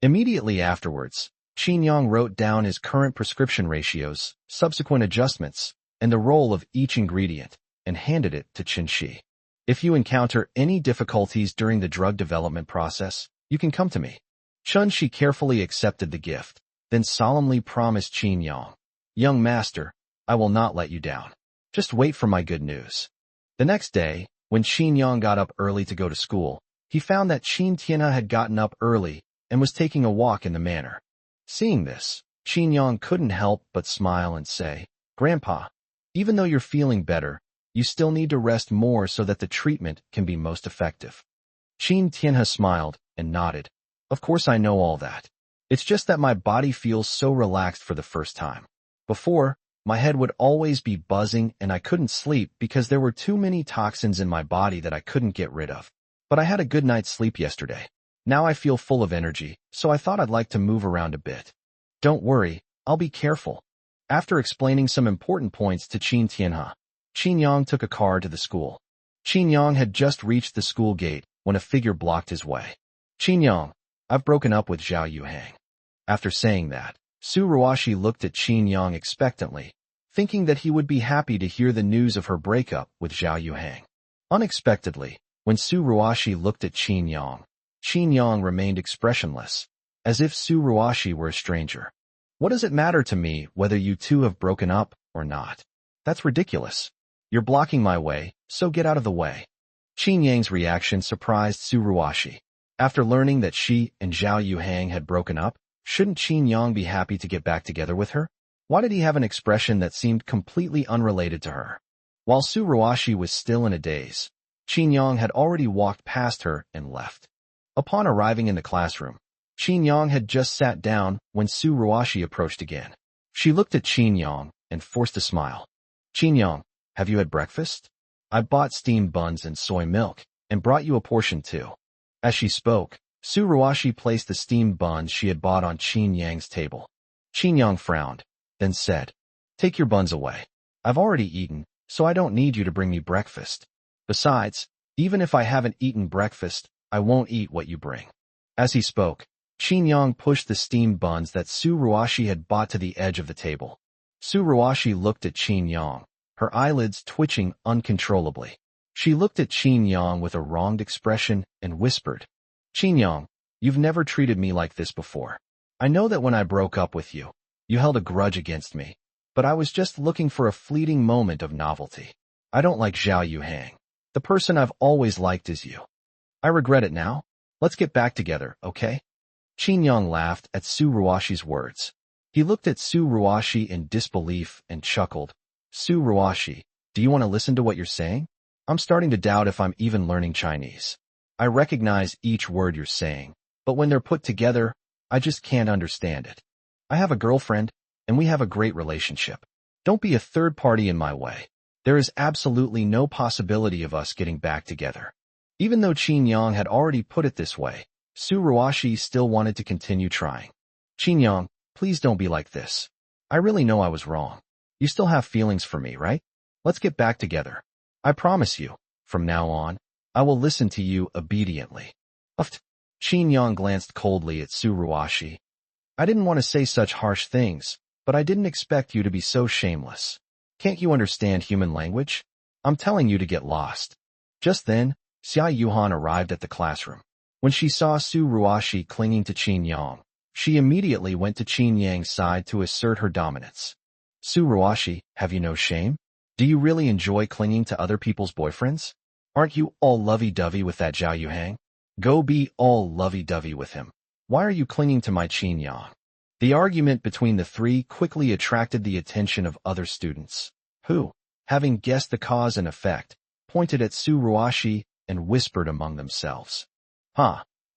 Immediately afterwards, Qin Yang wrote down his current prescription ratios, subsequent adjustments, and the role of each ingredient, and handed it to Chunshi. If you encounter any difficulties during the drug development process, you can come to me. Chunshi carefully accepted the gift, then solemnly promised Qin Yang, young master, I will not let you down. Just wait for my good news. The next day, when Qin Yang got up early to go to school, he found that Qin Tianhe had gotten up early and was taking a walk in the manor. Seeing this, Qin Yang couldn't help but smile and say, Grandpa, even though you're feeling better, you still need to rest more so that the treatment can be most effective. Qin Tianhe smiled and nodded. Of course I know all that. It's just that my body feels so relaxed for the first time. Before, my head would always be buzzing and I couldn't sleep because there were too many toxins in my body that I couldn't get rid of. But I had a good night's sleep yesterday. Now I feel full of energy, so I thought I'd like to move around a bit. Don't worry, I'll be careful. After explaining some important points to Qin Tianhe, Qin Yang took a car to the school. Qin Yang had just reached the school gate when a figure blocked his way. Qin Yang, I've broken up with Zhao Yuhang. After saying that, Su Ruashi looked at Qin Yang expectantly, thinking that he would be happy to hear the news of her breakup with Zhao Yuhang. Unexpectedly, when Su Ruashi looked at Qin Yang remained expressionless, as if Su Ruashi were a stranger. What does it matter to me whether you two have broken up or not? That's ridiculous. You're blocking my way, so get out of the way. Qin Yang's reaction surprised Su Ruashi. After learning that she and Zhao Yuhang had broken up, shouldn't Qin Yang be happy to get back together with her? Why did he have an expression that seemed completely unrelated to her? While Su Ruashi was still in a daze, Qin Yang had already walked past her and left. Upon arriving in the classroom, Qin Yang had just sat down when Su Ruashi approached again. She looked at Qin Yang and forced a smile. Qin Yang, have you had breakfast? I bought steamed buns and soy milk, and brought you a portion too. As she spoke, Su Ruashi placed the steamed buns she had bought on Qin Yang's table. Qin Yang frowned, then said, Take your buns away. I've already eaten, so I don't need you to bring me breakfast. Besides, even if I haven't eaten breakfast, I won't eat what you bring. As he spoke, Qin Yang pushed the steamed buns that Su Ruashi had bought to the edge of the table. Su Ruashi looked at Qin Yang, her eyelids twitching uncontrollably. She looked at Qin Yang with a wronged expression and whispered, Qin Yang, you've never treated me like this before. I know that when I broke up with you, you held a grudge against me, but I was just looking for a fleeting moment of novelty. I don't like Zhao Yuhang. The person I've always liked is you. I regret it now. Let's get back together, okay? Qin Yang laughed at Su Ruashi's words. He looked at Su Ruashi in disbelief and chuckled. Su Ruashi, do you want to listen to what you're saying? I'm starting to doubt if I'm even learning Chinese. I recognize each word you're saying, but when they're put together, I just can't understand it. I have a girlfriend, and we have a great relationship. Don't be a third party in my way. There is absolutely no possibility of us getting back together. Even though Qin Yang had already put it this way, Su Ruashi still wanted to continue trying. Qin Yang, please don't be like this. I really know I was wrong. You still have feelings for me, right? Let's get back together. I promise you, from now on, I will listen to you obediently. Qin Yang glanced coldly at Su Ruashi. I didn't want to say such harsh things, but I didn't expect you to be so shameless. Can't you understand human language? I'm telling you to get lost. Just then, Xia Yuhan arrived at the classroom. When she saw Su Ruashi clinging to Qin Yang, she immediately went to Qin Yang's side to assert her dominance. Su Ruashi, have you no shame? Do you really enjoy clinging to other people's boyfriends? Aren't you all lovey-dovey with that Zhao Yuhang? Go be all lovey-dovey with him. Why are you clinging to my Qin Yang? The argument between the three quickly attracted the attention of other students, who, having guessed the cause and effect, pointed at Su Ruashi and whispered among themselves.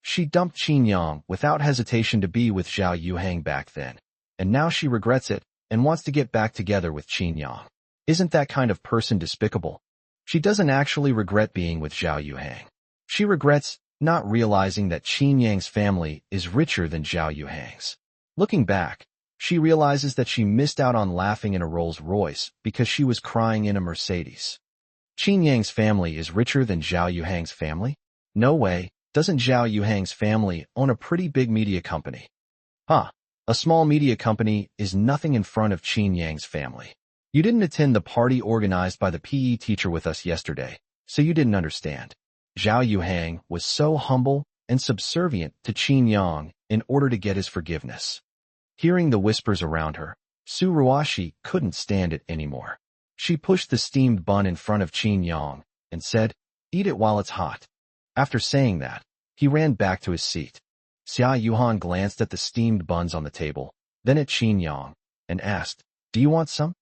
She dumped Qin Yang without hesitation to be with Zhao Yuhang back then, and now she regrets it and wants to get back together with Qin Yang. Isn't that kind of person despicable? She doesn't actually regret being with Zhao Yuhang. She regrets not realizing that Qin Yang's family is richer than Zhao Yuhang's. Looking back, she realizes that she missed out on laughing in a Rolls-Royce because she was crying in a Mercedes. Qin Yang's family is richer than Zhao Yuhang's family? No way. Doesn't Zhao Yuhang's family own a pretty big media company? Huh. A small media company is nothing in front of Qin Yang's family. You didn't attend the party organized by the PE teacher with us yesterday, so you didn't understand. Zhao Yuhang was so humble and subservient to Qin Yang in order to get his forgiveness. Hearing the whispers around her, Su Ruashi couldn't stand it anymore. She pushed the steamed bun in front of Qin Yang and said, "Eat it while it's hot." After saying that, he ran back to his seat. Xia Yuhan glanced at the steamed buns on the table, then at Qin Yang, and asked, "Do you want some?"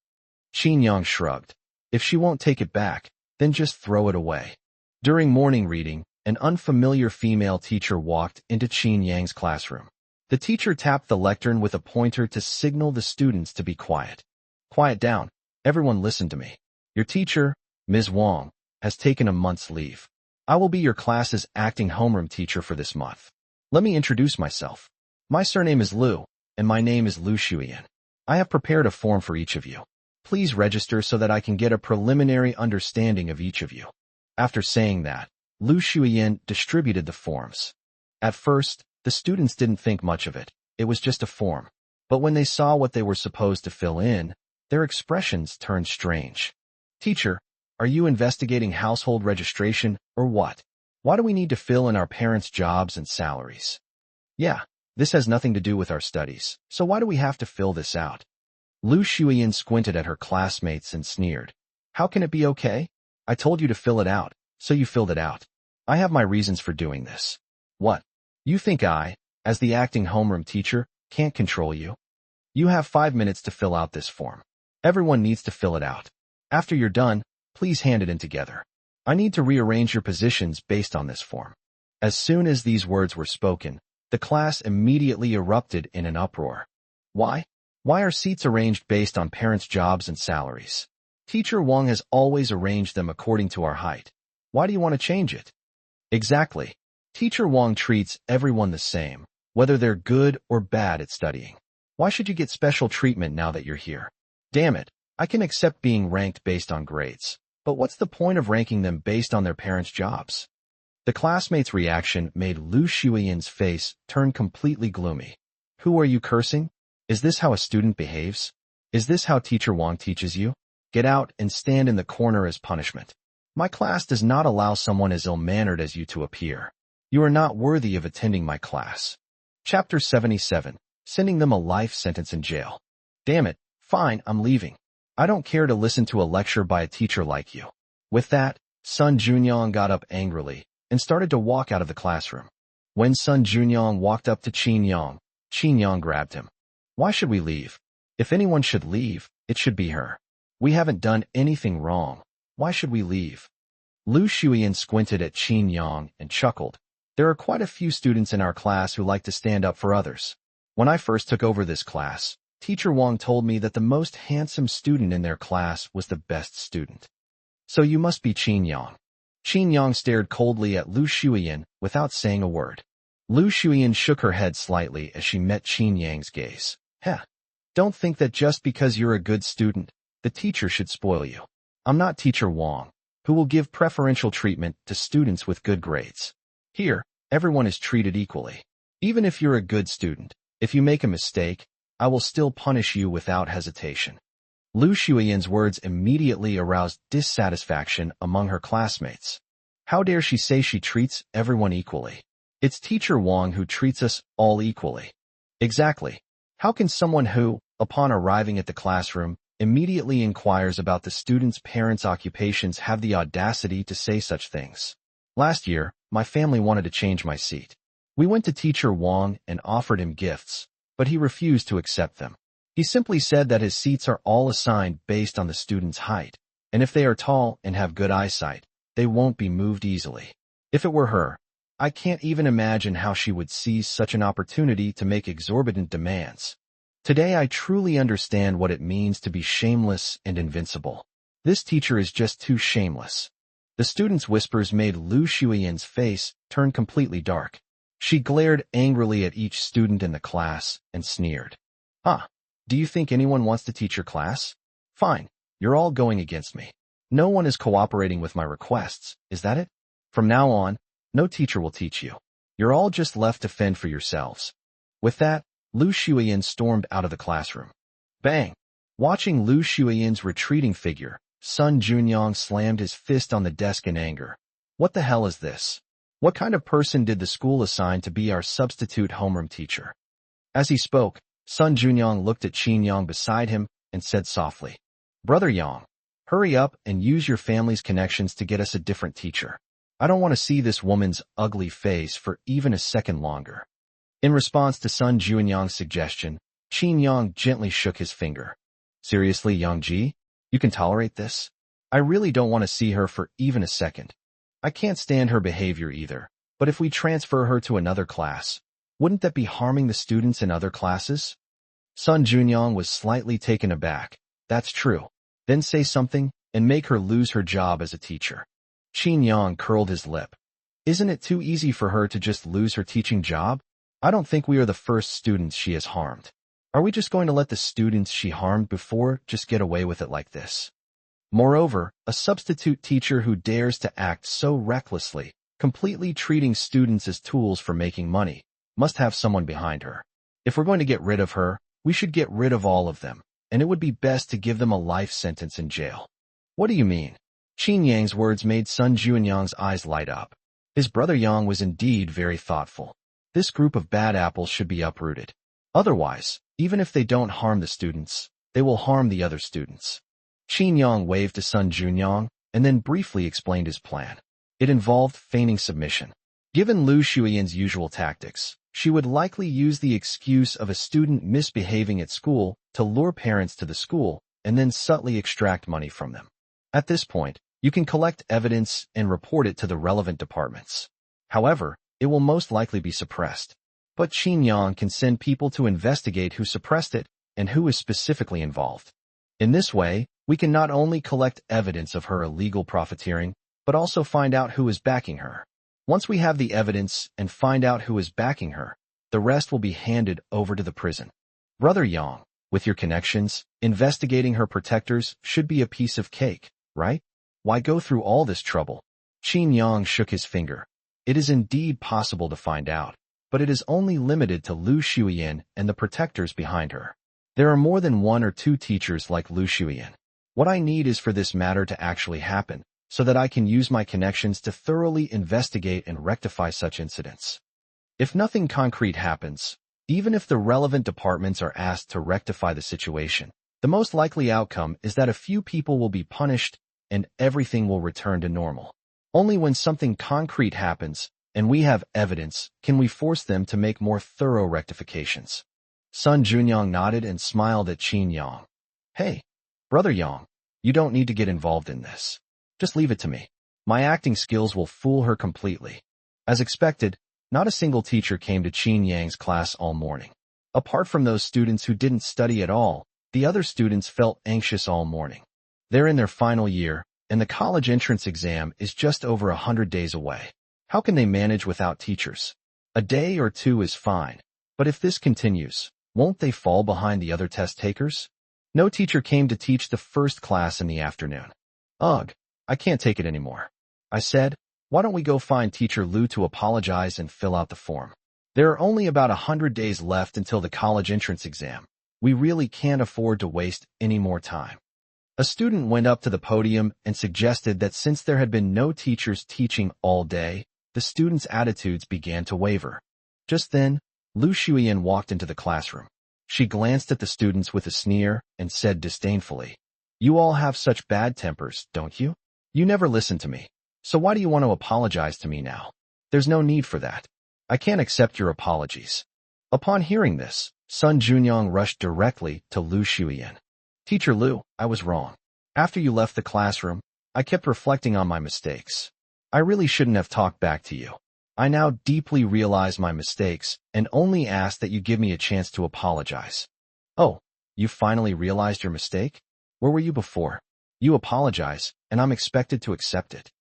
Qin Yang shrugged. If she won't take it back, then just throw it away. During morning reading, an unfamiliar female teacher walked into Qin Yang's classroom. The teacher tapped the lectern with a pointer to signal the students to be quiet. "Quiet down. Everyone listen to me. Your teacher, Ms. Wang, has taken a month's leave. I will be your class's acting homeroom teacher for this month. Let me introduce myself. My surname is Liu, and my name is Liu Shuyan. I have prepared a form for each of you. Please register so that I can get a preliminary understanding of each of you." After saying that, Liu Shuyan distributed the forms. At first, the students didn't think much of it. It was just a form. But when they saw what they were supposed to fill in, their expressions turned strange. "Teacher, are you investigating household registration, or what? Why do we need to fill in our parents' jobs and salaries?" "Yeah, this has nothing to do with our studies, so why do we have to fill this out?" Liu Shuyan squinted at her classmates and sneered. "How can it be okay? I told you to fill it out, so you filled it out. I have my reasons for doing this. What? You think I, as the acting homeroom teacher, can't control you? You have 5 minutes to fill out this form. Everyone needs to fill it out. After you're done, please hand it in together. I need to rearrange your positions based on this form." As soon as these words were spoken, the class immediately erupted in an uproar. "Why? Why are seats arranged based on parents' jobs and salaries? Teacher Wang has always arranged them according to our height. Why do you want to change it?" "Exactly. Teacher Wang treats everyone the same, whether they're good or bad at studying. Why should you get special treatment now that you're here? Damn it, I can accept being ranked based on grades, but what's the point of ranking them based on their parents' jobs?" The classmates' reaction made Liu Shuyan's face turn completely gloomy. "Who are you cursing? Is this how a student behaves? Is this how Teacher Wang teaches you? Get out and stand in the corner as punishment. My class does not allow someone as ill-mannered as you to appear. You are not worthy of attending my class." Chapter 77. Sending them a life sentence in jail. "Damn it, fine, I'm leaving. I don't care to listen to a lecture by a teacher like you." With that, Sun Junyang got up angrily and started to walk out of the classroom. When Sun Junyang walked up to Qin Yang grabbed him. "Why should we leave? If anyone should leave, it should be her. We haven't done anything wrong. Why should we leave?" Liu Shuyan squinted at Qin Yang and chuckled. "There are quite a few students in our class who like to stand up for others. When I first took over this class, Teacher Wang told me that the most handsome student in their class was the best student. So you must be Qin Yang." Qin Yang stared coldly at Liu Shuyan without saying a word. Liu Shuyan shook her head slightly as she met Qin Yang's gaze. "Heh. Don't think that just because you're a good student, the teacher should spoil you. I'm not Teacher Wang, who will give preferential treatment to students with good grades. Here, everyone is treated equally. Even if you're a good student, if you make a mistake, I will still punish you without hesitation." Liu Shuyan's words immediately aroused dissatisfaction among her classmates. How dare she say she treats everyone equally? It's Teacher Wang who treats us all equally. Exactly. How can someone who, upon arriving at the classroom, immediately inquires about the students' parents' occupations have the audacity to say such things? Last year, my family wanted to change my seat. We went to Teacher Wang and offered him gifts, but he refused to accept them. He simply said that his seats are all assigned based on the student's height, and if they are tall and have good eyesight, they won't be moved easily. If it were her, I can't even imagine how she would seize such an opportunity to make exorbitant demands. Today I truly understand what it means to be shameless and invincible. This teacher is just too shameless. The student's whispers made Lu Shuiyan's face turn completely dark. She glared angrily at each student in the class and sneered. Huh? Do you think anyone wants to teach your class? Fine, you're all going against me. No one is cooperating with my requests, is that it? From now on, no teacher will teach you. You're all just left to fend for yourselves. With that, Lu Shuiyan stormed out of the classroom. Bang! Watching Lu Shuiyan's retreating figure, Sun Junyong slammed his fist on the desk in anger. What the hell is this? What kind of person did the school assign to be our substitute homeroom teacher? As he spoke, Sun Junyong looked at Qin Yang beside him and said softly, Brother Yang, hurry up and use your family's connections to get us a different teacher. I don't want to see this woman's ugly face for even a second longer. In response to Sun Junyang's suggestion, Qin Yang gently shook his finger. Seriously, Yang Ji? You can tolerate this? I really don't want to see her for even a second. I can't stand her behavior either, but if we transfer her to another class, wouldn't that be harming the students in other classes? Sun Junyong was slightly taken aback. That's true. Then say something and make her lose her job as a teacher. Qin Yang curled his lip. Isn't it too easy for her to just lose her teaching job? I don't think we are the first students she has harmed. Are we just going to let the students she harmed before just get away with it like this? Moreover, a substitute teacher who dares to act so recklessly, completely treating students as tools for making money, must have someone behind her. If we're going to get rid of her, we should get rid of all of them, and it would be best to give them a life sentence in jail. What do you mean? Qin Yang's words made Sun Junyang's eyes light up. His brother Yang was indeed very thoughtful. This group of bad apples should be uprooted. Otherwise, even if they don't harm the students, they will harm the other students. Qin Yang waved to Sun Junyang and then briefly explained his plan. It involved feigning submission. Given Lu Shuiyan's usual tactics, she would likely use the excuse of a student misbehaving at school to lure parents to the school and then subtly extract money from them. At this point, you can collect evidence and report it to the relevant departments. However, it will most likely be suppressed. But Qin Yang can send people to investigate who suppressed it and who is specifically involved. In this way, we can not only collect evidence of her illegal profiteering, but also find out who is backing her. Once we have the evidence and find out who is backing her, the rest will be handed over to the prison. Brother Yang, with your connections, investigating her protectors should be a piece of cake, right? Why go through all this trouble? Qin Yang shook his finger. It is indeed possible to find out, but it is only limited to Lu Shuiyan and the protectors behind her. There are more than one or two teachers like Lu Shuiyan. What I need is for this matter to actually happen, so that I can use my connections to thoroughly investigate and rectify such incidents. If nothing concrete happens, even if the relevant departments are asked to rectify the situation, the most likely outcome is that a few people will be punished and everything will return to normal. Only when something concrete happens, and we have evidence, can we force them to make more thorough rectifications. Sun Junyang nodded and smiled at Qin Yang. Hey, Brother Yang, you don't need to get involved in this. Just leave it to me. My acting skills will fool her completely. As expected, not a single teacher came to Qin Yang's class all morning. Apart from those students who didn't study at all, the other students felt anxious all morning. They're in their final year, and the college entrance exam is just over 100 days away. How can they manage without teachers? A day or two is fine, but if this continues, won't they fall behind the other test takers? No teacher came to teach the first class in the afternoon. Ugh, I can't take it anymore. I said, why don't we go find Teacher Lu to apologize and fill out the form? There are only about 100 days left until the college entrance exam. We really can't afford to waste any more time. A student went up to the podium and suggested that since there had been no teachers teaching all day, the students' attitudes began to waver. Just then, Lu Shuiyan walked into the classroom. She glanced at the students with a sneer and said disdainfully, You all have such bad tempers, don't you? You never listen to me. So why do you want to apologize to me now? There's no need for that. I can't accept your apologies. Upon hearing this, Sun Junyang rushed directly to Lu Shuiyan. Teacher Lu, I was wrong. After you left the classroom, I kept reflecting on my mistakes. I really shouldn't have talked back to you. I now deeply realize my mistakes and only ask that you give me a chance to apologize. Oh, you finally realized your mistake? Where were you before? You apologize, and I'm expected to accept it.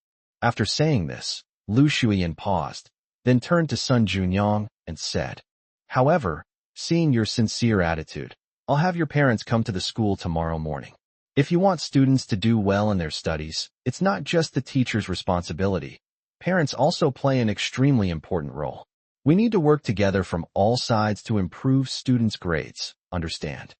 After saying this, Lu Shuyan paused, then turned to Sun Junyang and said, "However, seeing your sincere attitude, I'll have your parents come to the school tomorrow morning. If you want students to do well in their studies, it's not just the teacher's responsibility. Parents also play an extremely important role. We need to work together from all sides to improve students' grades, understand?"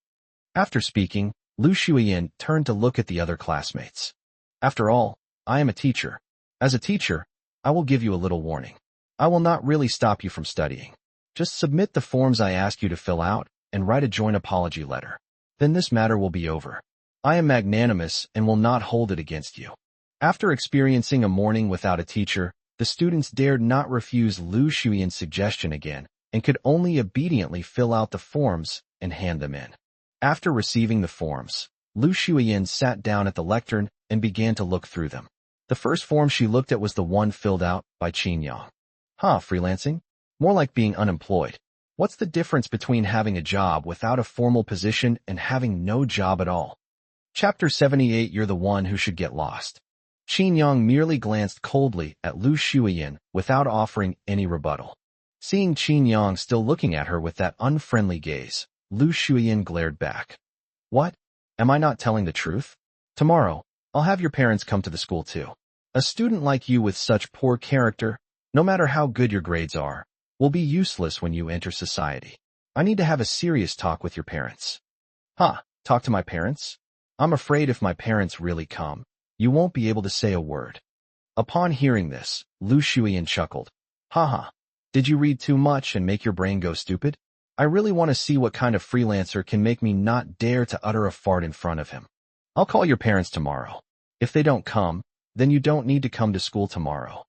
After speaking, Lu Shuyan turned to look at the other classmates. "After all, I am a teacher. As a teacher, I will give you a little warning. I will not really stop you from studying. Just submit the forms I ask you to fill out and write a joint apology letter. Then this matter will be over. I am magnanimous and will not hold it against you." After experiencing a morning without a teacher, the students dared not refuse Lu Shuyan's suggestion again and could only obediently fill out the forms and hand them in. After receiving the forms, Lu Shuyan sat down at the lectern and began to look through them. The first form she looked at was the one filled out by Qin Yang. Freelancing? More like being unemployed. What's the difference between having a job without a formal position and having no job at all? Chapter 78. You're the one who should get lost. Qin Yang merely glanced coldly at Lu Shuyan without offering any rebuttal. Seeing Qin Yang still looking at her with that unfriendly gaze, Lu Shuyan glared back. "What? Am I not telling the truth? Tomorrow, I'll have your parents come to the school too. A student like you with such poor character, no matter how good your grades are, will be useless when you enter society. I need to have a serious talk with your parents." Talk to my parents? I'm afraid if my parents really come, you won't be able to say a word. Upon hearing this, Lu Shuyan chuckled. Did you read too much and make your brain go stupid? I really want to see what kind of freelancer can make me not dare to utter a fart in front of him. I'll call your parents tomorrow. If they don't come, then you don't need to come to school tomorrow.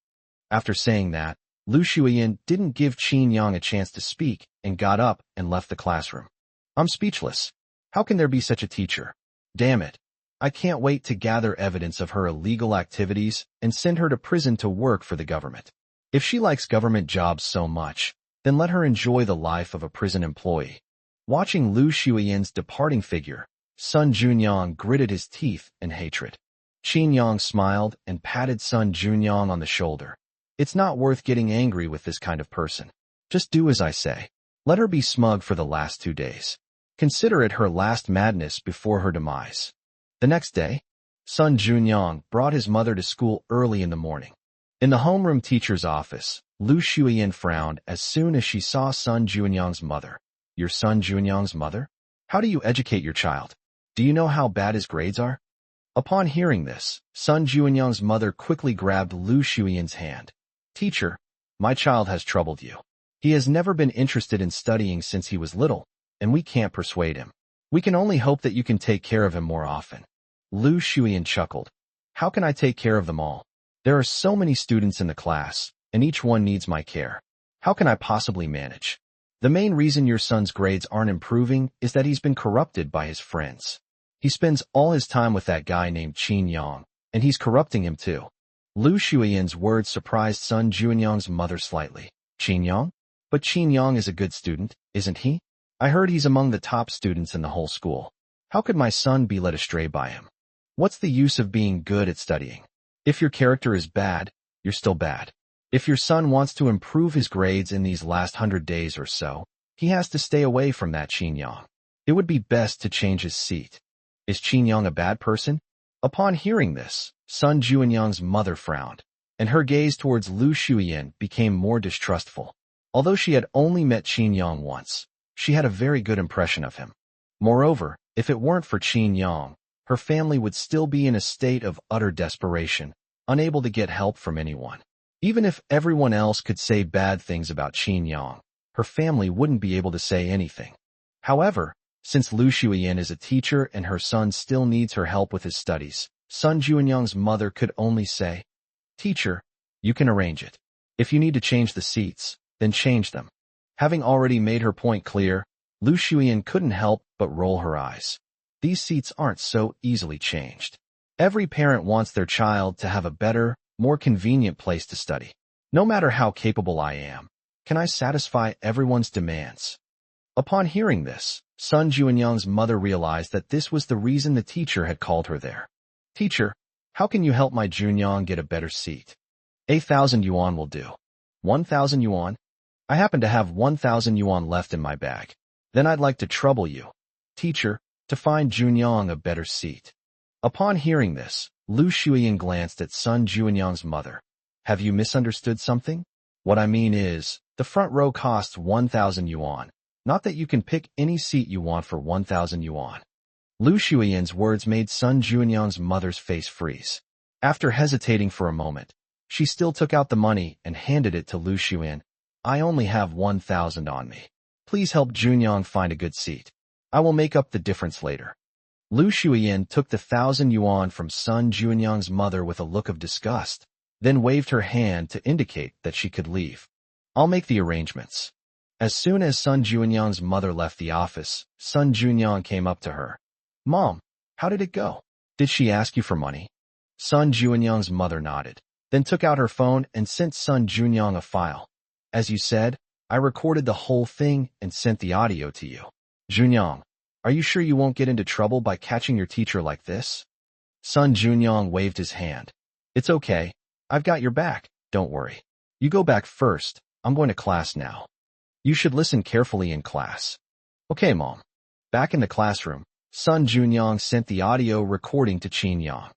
After saying that, Lu Shuyan didn't give Qin Yang a chance to speak and got up and left the classroom. I'm speechless. How can there be such a teacher? Damn it. I can't wait to gather evidence of her illegal activities and send her to prison to work for the government. If she likes government jobs so much, then let her enjoy the life of a prison employee. Watching Lu Shuyan's departing figure, Sun Junyang gritted his teeth in hatred. Qin Yang smiled and patted Sun Junyang on the shoulder. It's not worth getting angry with this kind of person. Just do as I say. Let her be smug for the last 2 days. Consider it her last madness before her demise. The next day, Sun Junyang brought his mother to school early in the morning. In the homeroom teacher's office, Lu Shuyan frowned as soon as she saw Sun Junyang's mother. Your Sun Junyang's mother? How do you educate your child? Do you know how bad his grades are? Upon hearing this, Sun Junyang's mother quickly grabbed Lu Shuyan's hand. Teacher, my child has troubled you. He has never been interested in studying since he was little, and we can't persuade him. We can only hope that you can take care of him more often. Lu Shuyan chuckled. How can I take care of them all? There are so many students in the class, and each one needs my care. How can I possibly manage? The main reason your son's grades aren't improving is that he's been corrupted by his friends. He spends all his time with that guy named Qin Yang, and he's corrupting him too. Lu Shuyan's words surprised Sun Junyang's mother slightly. Qin Yang? But Qin Yang is a good student, isn't he? I heard he's among the top students in the whole school. How could my son be led astray by him? What's the use of being good at studying? If your character is bad, you're still bad. If your son wants to improve his grades in these last 100 days or so, he has to stay away from that Qin Yang. It would be best to change his seat. Is Qin Yang a bad person? Upon hearing this, Sun Junyang's mother frowned, and her gaze towards Lu Shuyan became more distrustful. Although she had only met Qin Yang once, she had a very good impression of him. Moreover, if it weren't for Qin Yang, her family would still be in a state of utter desperation, unable to get help from anyone. Even if everyone else could say bad things about Qin Yang, her family wouldn't be able to say anything. However, since Lu Shuyan is a teacher and her son still needs her help with his studies, Sun Junyang's mother could only say, Teacher, you can arrange it. If you need to change the seats, then change them. Having already made her point clear, Lu Shuyan couldn't help but roll her eyes. These seats aren't so easily changed. Every parent wants their child to have a better, more convenient place to study. No matter how capable I am, can I satisfy everyone's demands? Upon hearing this, Sun Junyang's mother realized that this was the reason the teacher had called her there. Teacher, how can you help my Junyang get a better seat? 8,000 yuan will do. 1,000 yuan? I happen to have 1,000 yuan left in my bag. Then I'd like to trouble you, teacher, to find Junyang a better seat. Upon hearing this, Lu Shuyan glanced at Sun Junyang's mother. Have you misunderstood something? What I mean is, the front row costs 1,000 yuan. Not that you can pick any seat you want for 1,000 yuan. Lu Shuyan's words made Sun Junyang's mother's face freeze. After hesitating for a moment, she still took out the money and handed it to Lu Shuyan. I only have 1,000 on me. Please help Junyang find a good seat. I will make up the difference later. Lu Shuyan took the 1,000 yuan from Sun Junyang's mother with a look of disgust, then waved her hand to indicate that she could leave. I'll make the arrangements. As soon as Sun Junyang's mother left the office, Sun Junyang came up to her. Mom, how did it go? Did she ask you for money? Sun Junyang's mother nodded, then took out her phone and sent Sun Junyang a file. As you said, I recorded the whole thing and sent the audio to you. Junyang, are you sure you won't get into trouble by catching your teacher like this? Sun Junyang waved his hand. It's okay. I've got your back. Don't worry. You go back first. I'm going to class now. You should listen carefully in class. Okay, Mom. Back in the classroom, Sun Junyang sent the audio recording to Qin Yang.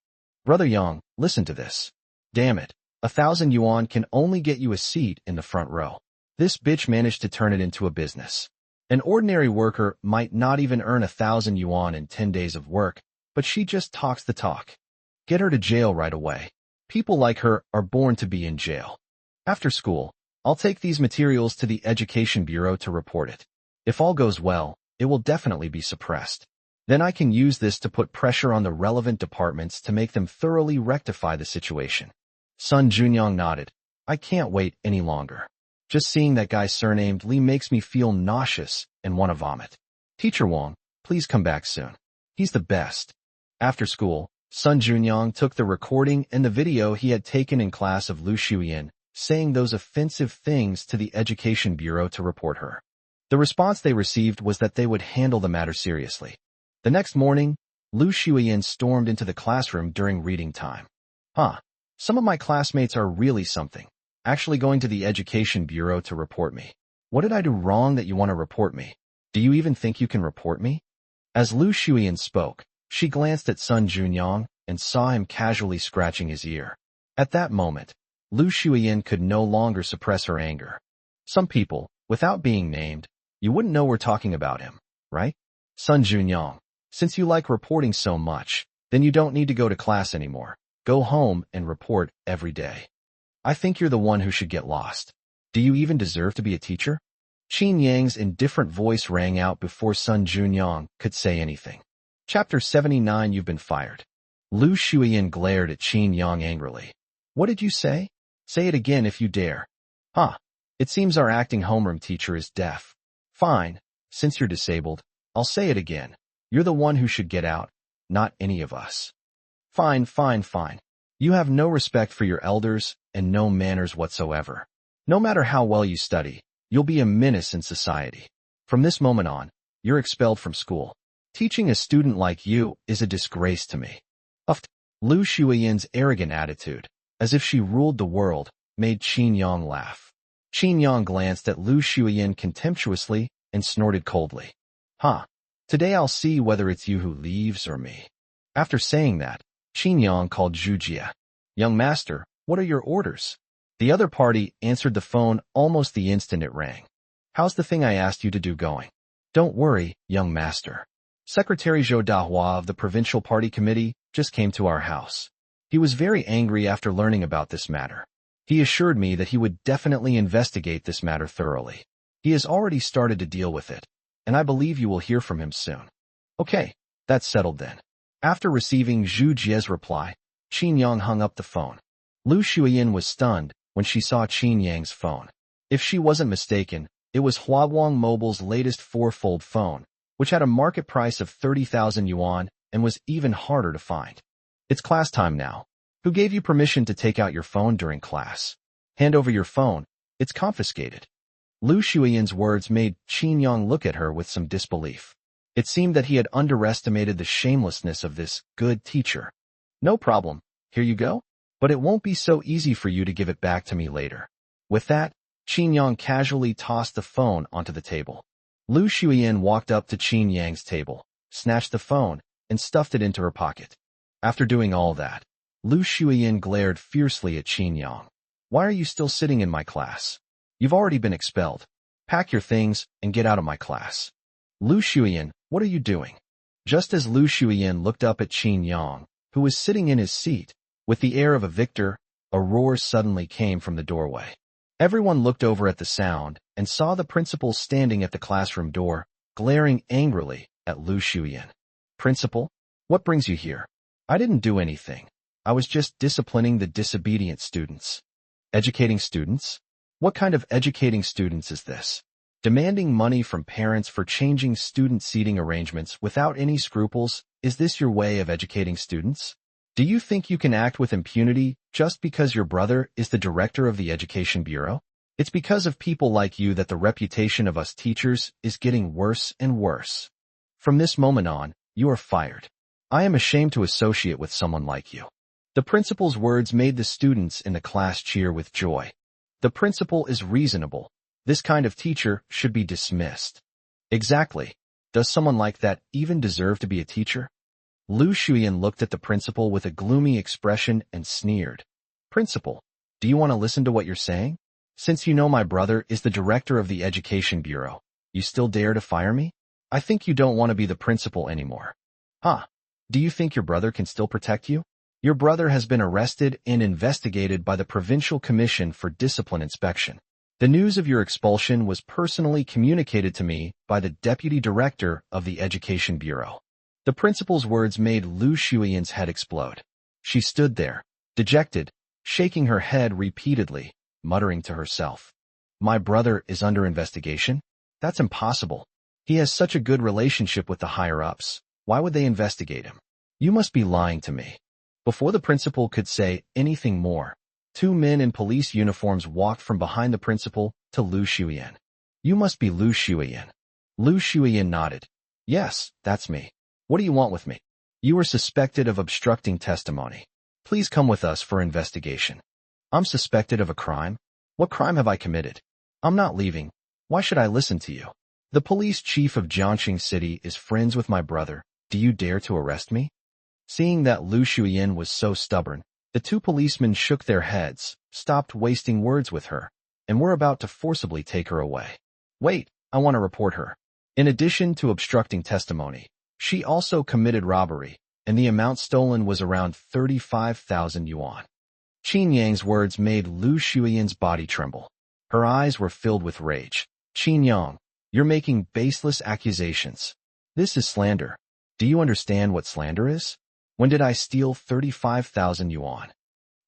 Brother Yang, listen to this. Damn it. 1,000 yuan can only get you a seat in the front row. This bitch managed to turn it into a business. An ordinary worker might not even earn 1,000 yuan in 10 days of work, but she just talks the talk. Get her to jail right away. People like her are born to be in jail. After school, I'll take these materials to the Education Bureau to report it. If all goes well, it will definitely be suppressed. Then I can use this to put pressure on the relevant departments to make them thoroughly rectify the situation. Sun Junyang nodded. I can't wait any longer. Just seeing that guy surnamed Li makes me feel nauseous and want to vomit. Teacher Wang, please come back soon. He's the best. After school, Sun Junyang took the recording and the video he had taken in class of Lu Shuyan, saying those offensive things to the Education Bureau to report her. The response they received was that they would handle the matter seriously. The next morning, Lu Shuyan stormed into the classroom during reading time. Some of my classmates are really something. Actually going to the Education Bureau to report me. What did I do wrong that you want to report me? Do you even think you can report me? As Lu Shuyan spoke, she glanced at Sun Junyang and saw him casually scratching his ear. At that moment, Lu Shuyan could no longer suppress her anger. Some people, without being named, you wouldn't know we're talking about him, right? Sun Junyang, since you like reporting so much, then you don't need to go to class anymore. Go home and report every day. I think you're the one who should get lost. Do you even deserve to be a teacher? Qin Yang's indifferent voice rang out before Sun Junyang could say anything. Chapter 79. You've been fired. Lu Shuyan glared at Qin Yang angrily. What did you say? Say it again if you dare. It seems our acting homeroom teacher is deaf. Fine, since you're disabled, I'll say it again. You're the one who should get out, not any of us. Fine. You have no respect for your elders and no manners whatsoever. No matter how well you study, you'll be a menace in society. From this moment on, you're expelled from school. Teaching a student like you is a disgrace to me. Lu Shuyan's arrogant attitude, as if she ruled the world, made Qin Yang laugh. Qin Yang glanced at Lu Shuyan contemptuously and snorted coldly. Today I'll see whether it's you who leaves or me. After saying that, Qin Yang called Zhu Jie. Young master, what are your orders? The other party answered the phone almost the instant it rang. How's the thing I asked you to do going? Don't worry, young master. Secretary Zhou Dahua of the Provincial Party Committee just came to our house. He was very angry after learning about this matter. He assured me that he would definitely investigate this matter thoroughly. He has already started to deal with it, and I believe you will hear from him soon. Okay, that's settled then. After receiving Zhu Jie's reply, Qin Yang hung up the phone. Lu Shuyan was stunned when she saw Qin Yang's phone. If she wasn't mistaken, it was Huawong Mobile's latest four-fold phone, which had a market price of 30,000 yuan and was even harder to find. It's class time now. Who gave you permission to take out your phone during class? Hand over your phone. It's confiscated. Lu Shuyan's words made Qin Yang look at her with some disbelief. It seemed that he had underestimated the shamelessness of this good teacher. No problem. Here you go. But it won't be so easy for you to give it back to me later. With that, Qin Yang casually tossed the phone onto the table. Lu Shuyan walked up to Qin Yang's table, snatched the phone, and stuffed it into her pocket. After doing all that, Lu Shuyan glared fiercely at Qin Yang. Why are you still sitting in my class? You've already been expelled. Pack your things and get out of my class. Lu Shuyan, what are you doing? Just as Lu Shuyan looked up at Qin Yang, who was sitting in his seat, with the air of a victor, a roar suddenly came from the doorway. Everyone looked over at the sound and saw the principal standing at the classroom door, glaring angrily at Lu Shuyan. Principal, what brings you here? I didn't do anything. I was just disciplining the disobedient students. Educating students? What kind of educating students is this? Demanding money from parents for changing student seating arrangements without any scruples, is this your way of educating students? Do you think you can act with impunity just because your brother is the director of the Education Bureau? It's because of people like you that the reputation of us teachers is getting worse and worse. From this moment on, you are fired. I am ashamed to associate with someone like you. The principal's words made the students in the class cheer with joy. The principal is reasonable. This kind of teacher should be dismissed. Exactly. Does someone like that even deserve to be a teacher? Lu Shuyan looked at the principal with a gloomy expression and sneered. Principal, do you want to listen to what you're saying? Since you know my brother is the director of the Education Bureau, you still dare to fire me? I think you don't want to be the principal anymore. Huh? Do you think your brother can still protect you? Your brother has been arrested and investigated by the Provincial Commission for Discipline Inspection. The news of your expulsion was personally communicated to me by the Deputy Director of the Education Bureau. The principal's words made Lu Shuyan's head explode. She stood there, dejected, shaking her head repeatedly, muttering to herself. My brother is under investigation? That's impossible. He has such a good relationship with the higher-ups. Why would they investigate him? You must be lying to me. Before the principal could say anything more, two men in police uniforms walked from behind the principal to Lu Shuyan. You must be Lu Shuyan. Lu Shuyan nodded. Yes, that's me. What do you want with me? You are suspected of obstructing testimony. Please come with us for investigation. I'm suspected of a crime? What crime have I committed? I'm not leaving. Why should I listen to you? The police chief of Jiangxing City is friends with my brother. Do you dare to arrest me? Seeing that Lu Shuyan was so stubborn, the two policemen shook their heads, stopped wasting words with her, and were about to forcibly take her away. Wait, I want to report her. In addition to obstructing testimony, she also committed robbery, and the amount stolen was around 35,000 yuan. Qin Yang's words made Lu Shuyan's body tremble. Her eyes were filled with rage. Qin Yang, you're making baseless accusations. This is slander. Do you understand what slander is? When did I steal 35,000 yuan?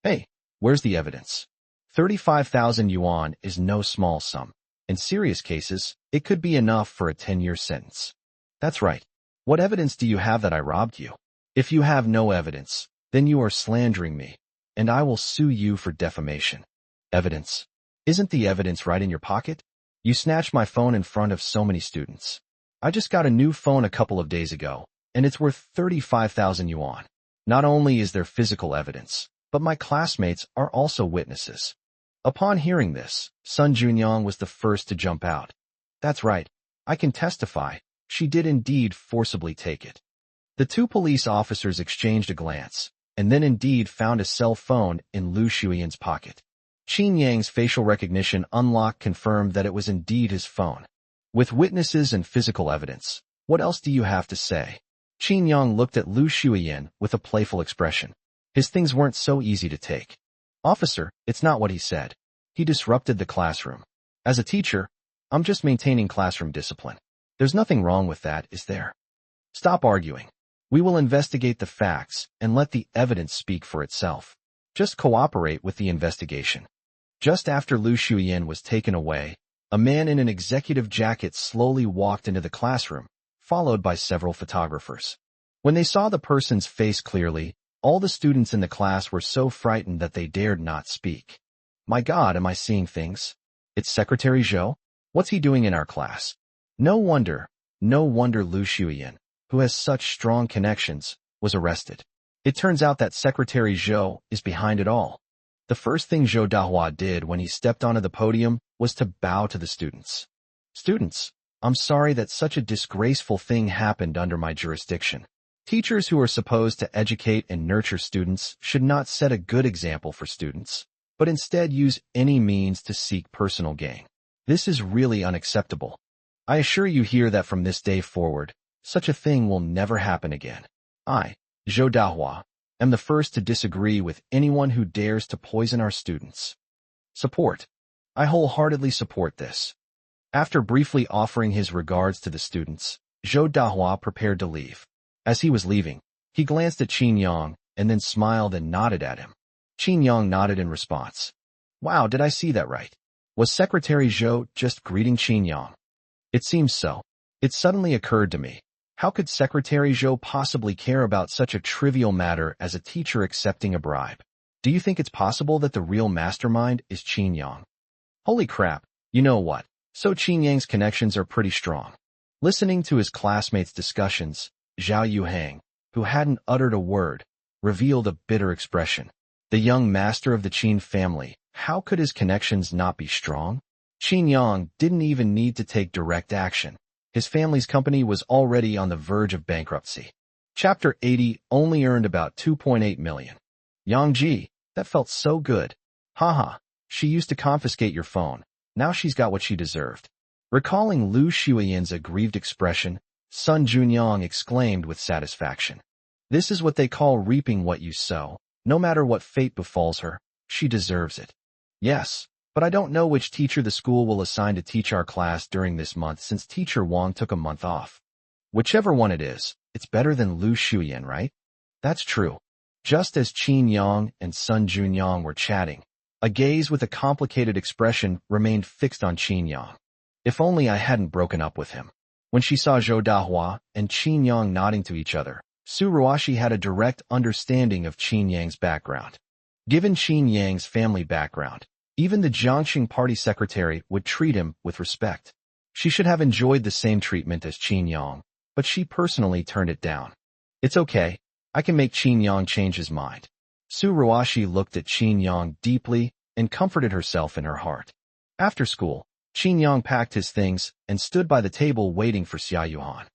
Hey, where's the evidence? 35,000 yuan is no small sum. In serious cases, it could be enough for a 10-year sentence. That's right. What evidence do you have that I robbed you? If you have no evidence, then you are slandering me, and I will sue you for defamation. Evidence? Isn't the evidence right in your pocket? You snatched my phone in front of so many students. I just got a new phone a couple of days ago, and it's worth 35,000 yuan. Not only is there physical evidence, but my classmates are also witnesses. Upon hearing this, Sun Junyang was the first to jump out. That's right, I can testify. She did indeed forcibly take it. The two police officers exchanged a glance, and then indeed found a cell phone in Lu Shuyan's pocket. Qin Yang's facial recognition unlock confirmed that it was indeed his phone. With witnesses and physical evidence, what else do you have to say? Qin Yang looked at Lu Shuyan with a playful expression. His things weren't so easy to take. Officer, it's not what he said. He disrupted the classroom. As a teacher, I'm just maintaining classroom discipline. There's nothing wrong with that, is there? Stop arguing. We will investigate the facts and let the evidence speak for itself. Just cooperate with the investigation. Just after Lu Shuyan was taken away, a man in an executive jacket slowly walked into the classroom, followed by several photographers. When they saw the person's face clearly, all the students in the class were so frightened that they dared not speak. My God, am I seeing things? It's Secretary Zhou? What's he doing in our class? No wonder Lu Shuyan, who has such strong connections, was arrested. It turns out that Secretary Zhou is behind it all. The first thing Zhou Dahua did when he stepped onto the podium was to bow to the students. Students, I'm sorry that such a disgraceful thing happened under my jurisdiction. Teachers who are supposed to educate and nurture students should not set a good example for students, but instead use any means to seek personal gain. This is really unacceptable. I assure you here that from this day forward, such a thing will never happen again. I, Zhou Dahua, am the first to disagree with anyone who dares to poison our students. Support. I wholeheartedly support this. After briefly offering his regards to the students, Zhou Dahua prepared to leave. As he was leaving, he glanced at Qin Yang and then smiled and nodded at him. Qin Yang nodded in response. Wow, did I see that right? Was Secretary Zhou just greeting Qin Yang? It seems so. It suddenly occurred to me. How could Secretary Zhou possibly care about such a trivial matter as a teacher accepting a bribe? Do you think it's possible that the real mastermind is Qin Yang? Holy crap, you know what? So Qin Yang's connections are pretty strong. Listening to his classmates' discussions, Zhao Yuhang, who hadn't uttered a word, revealed a bitter expression. The young master of the Qin family, how could his connections not be strong? Qin Yang didn't even need to take direct action. His family's company was already on the verge of bankruptcy. Chapter 80 only earned about 2.8 million. Yang Ji, that felt so good. Haha, she used to confiscate your phone. Now she's got what she deserved. Recalling Lu Shuiyan's aggrieved expression, Sun Junyang exclaimed with satisfaction. This is what they call reaping what you sow. No matter what fate befalls her, she deserves it. Yes. But I don't know which teacher the school will assign to teach our class during this month since Teacher Wang took a month off. Whichever one it is, it's better than Lu Shuyan, right? That's true. Just as Qin Yang and Sun Junyang were chatting, a gaze with a complicated expression remained fixed on Qin Yang. If only I hadn't broken up with him. When she saw Zhou Dahua and Qin Yang nodding to each other, Su Ruashi had a direct understanding of Qin Yang's background. Given Qin Yang's family background, even the Jiangxing party secretary would treat him with respect. She should have enjoyed the same treatment as Qin Yang, but she personally turned it down. It's okay. I can make Qin Yang change his mind. Su Ruashi looked at Qin Yang deeply and comforted herself in her heart. After school, Qin Yang packed his things and stood by the table waiting for Xia Yuhan.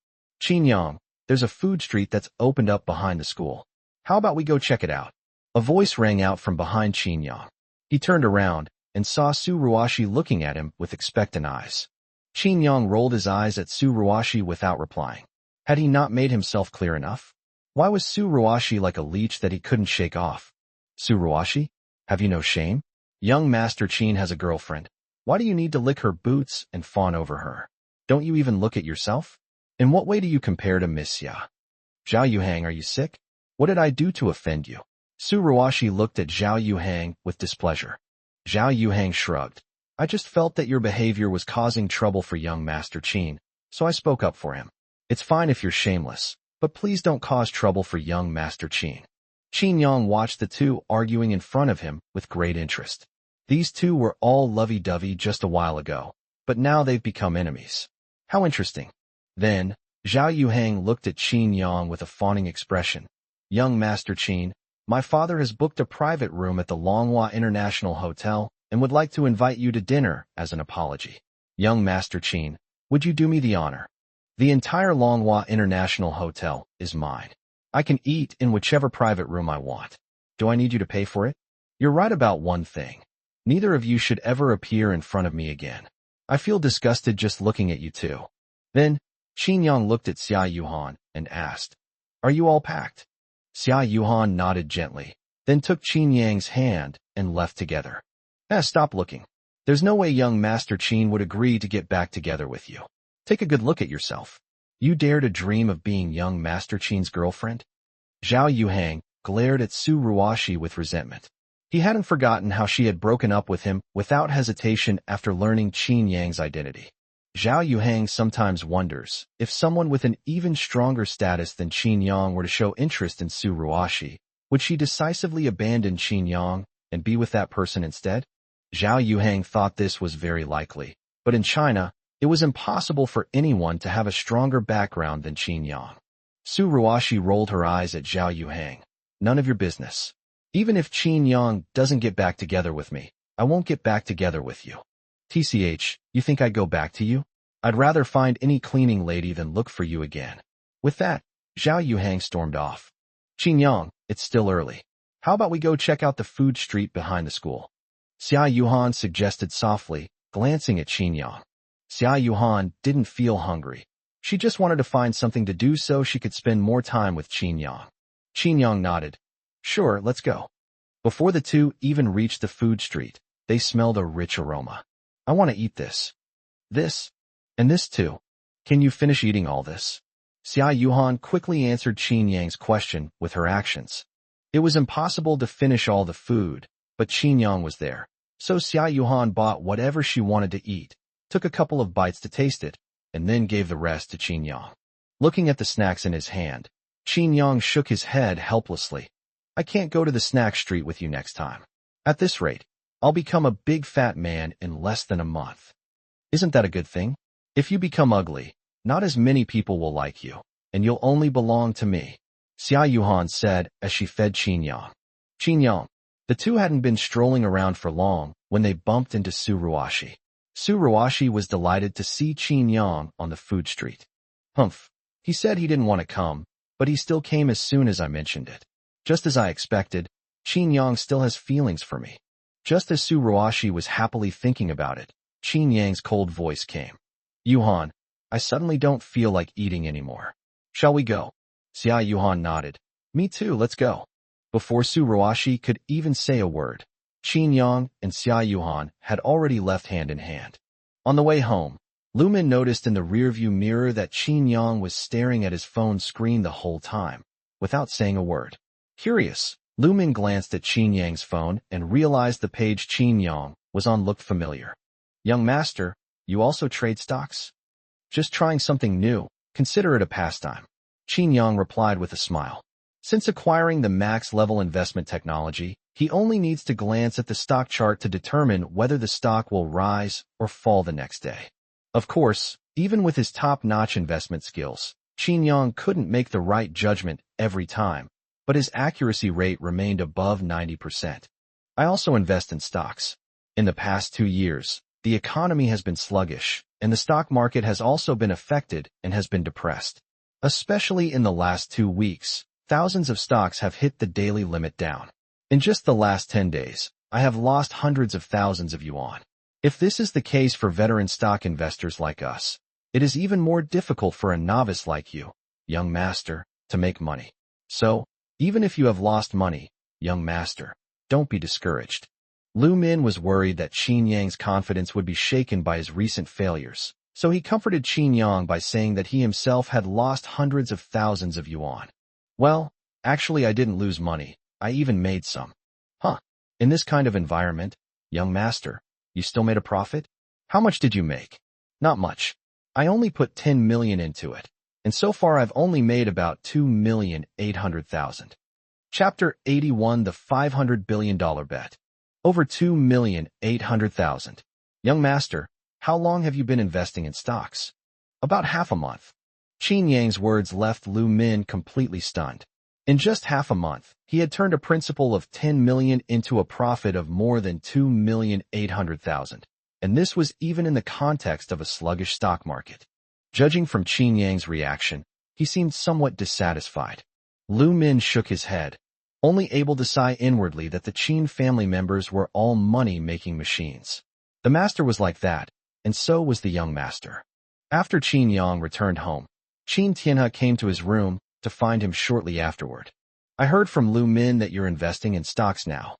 Qin Yang, there's a food street that's opened up behind the school. How about we go check it out? A voice rang out from behind Qin Yang. He turned around and saw Su Ruashi looking at him with expectant eyes. Qin Yang rolled his eyes at Su Ruashi without replying. Had he not made himself clear enough? Why was Su Ruashi like a leech that he couldn't shake off? Su Ruashi? Have you no shame? Young Master Qin has a girlfriend. Why do you need to lick her boots and fawn over her? Don't you even look at yourself? In what way do you compare to Miss Xia? Zhao Yuhang, are you sick? What did I do to offend you? Su Ruashi looked at Zhao Yuhang with displeasure. Zhao Yuhang shrugged. I just felt that your behavior was causing trouble for young Master Qin, so I spoke up for him. It's fine if you're shameless, but please don't cause trouble for young Master Qin. Qin Yang watched the two arguing in front of him with great interest. These two were all lovey-dovey just a while ago, but now they've become enemies. How interesting. Then, Zhao Yuhang looked at Qin Yang with a fawning expression. Young Master Qin, my father has booked a private room at the Manhwa International Hotel and would like to invite you to dinner as an apology. Young Master Qin, would you do me the honor? The entire Manhwa International Hotel is mine. I can eat in whichever private room I want. Do I need you to pay for it? You're right about one thing. Neither of you should ever appear in front of me again. I feel disgusted just looking at you two. Then, Qin Yang looked at Xia Yuhan and asked, Are you all packed? Xia Yuhan nodded gently, then took Qin Yang's hand and left together. Stop looking. There's no way young Master Qin would agree to get back together with you. Take a good look at yourself. You dare to dream of being young Master Qin's girlfriend? Zhao Yuhang glared at Su Ruashi with resentment. He hadn't forgotten how she had broken up with him without hesitation after learning Qin Yang's identity. Zhao Yuhang sometimes wonders if someone with an even stronger status than Qin Yang were to show interest in Su Ruashi, would she decisively abandon Qin Yang and be with that person instead? Zhao Yuhang thought this was very likely, but in China, it was impossible for anyone to have a stronger background than Qin Yang. Su Ruashi rolled her eyes at Zhao Yuhang. None of your business. Even if Qin Yang doesn't get back together with me, I won't get back together with you. TCH, you think I'd go back to you? I'd rather find any cleaning lady than look for you again. With that, Zhao Yuhang stormed off. Qin Yang, it's still early. How about we go check out the food street behind the school? Xia Yuhan suggested softly, glancing at Qin Yang. Xia Yuhan didn't feel hungry. She just wanted to find something to do so she could spend more time with Qin Yang. Qin Yang nodded. Sure, let's go. Before the two even reached the food street, they smelled a rich aroma. I want to eat this. This. And this too. Can you finish eating all this? Xia Yuhan quickly answered Qin Yang's question with her actions. It was impossible to finish all the food, but Qin Yang was there. So Xia Yuhan bought whatever she wanted to eat, took a couple of bites to taste it, and then gave the rest to Qin Yang. Looking at the snacks in his hand, Qin Yang shook his head helplessly. I can't go to the snack street with you next time. At this rate, I'll become a big fat man in less than a month. Isn't that a good thing? If you become ugly, not as many people will like you, and you'll only belong to me, Xia Yuhan said as she fed Qin Yang. Qin Yang. The two hadn't been strolling around for long when they bumped into Su Ruashi. Su Ruashi was delighted to see Qin Yang on the food street. Humph. He said he didn't want to come, but he still came as soon as I mentioned it. Just as I expected, Qin Yang still has feelings for me. Just as Su Ruashi was happily thinking about it, Qin Yang's cold voice came. Yuhan, I suddenly don't feel like eating anymore. Shall we go? Xia Yuhan nodded. Me too, let's go. Before Su Ruashi could even say a word, Qin Yang and Xia Yuhan had already left hand in hand. On the way home, Lu Min noticed in the rearview mirror that Qin Yang was staring at his phone screen the whole time, without saying a word. Curious, Lu Min glanced at Qin Yang's phone and realized the page Qin Yang was on looked familiar. Young master, you also trade stocks? Just trying something new, consider it a pastime. Qin Yang replied with a smile. Since acquiring the max-level investment technology, he only needs to glance at the stock chart to determine whether the stock will rise or fall the next day. Of course, even with his top-notch investment skills, Qin Yang couldn't make the right judgment every time, but his accuracy rate remained above 90%. I also invest in stocks. In the past 2 years, the economy has been sluggish, and the stock market has also been affected and has been depressed. Especially in the last 2 weeks, thousands of stocks have hit the daily limit down. In just the last 10 days, I have lost hundreds of thousands of yuan. If this is the case for veteran stock investors like us, it is even more difficult for a novice like you, young master, to make money. So, even if you have lost money, young master, don't be discouraged. Lu Min was worried that Qin Yang's confidence would be shaken by his recent failures, so he comforted Qin Yang by saying that he himself had lost hundreds of thousands of yuan. Well, actually I didn't lose money, I even made some. Huh, in this kind of environment, young master, you still made a profit? How much did you make? Not much. I only put 10 million into it, and so far I've only made about 2,800,000. Chapter 81 The $500 billion Bet. Over 2,800,000. Young master, how long have you been investing in stocks? About half a month. Qin Yang's words left Lu Min completely stunned. In just half a month, he had turned a principal of 10 million into a profit of more than 2,800,000, and this was even in the context of a sluggish stock market. Judging from Qin Yang's reaction, he seemed somewhat dissatisfied. Lu Min shook his head, only able to sigh inwardly that the Qin family members were all money-making machines. The master was like that, and so was the young master. After Qin Yang returned home, Qin Tianhe came to his room to find him shortly afterward. I heard from Lu Min that you're investing in stocks now.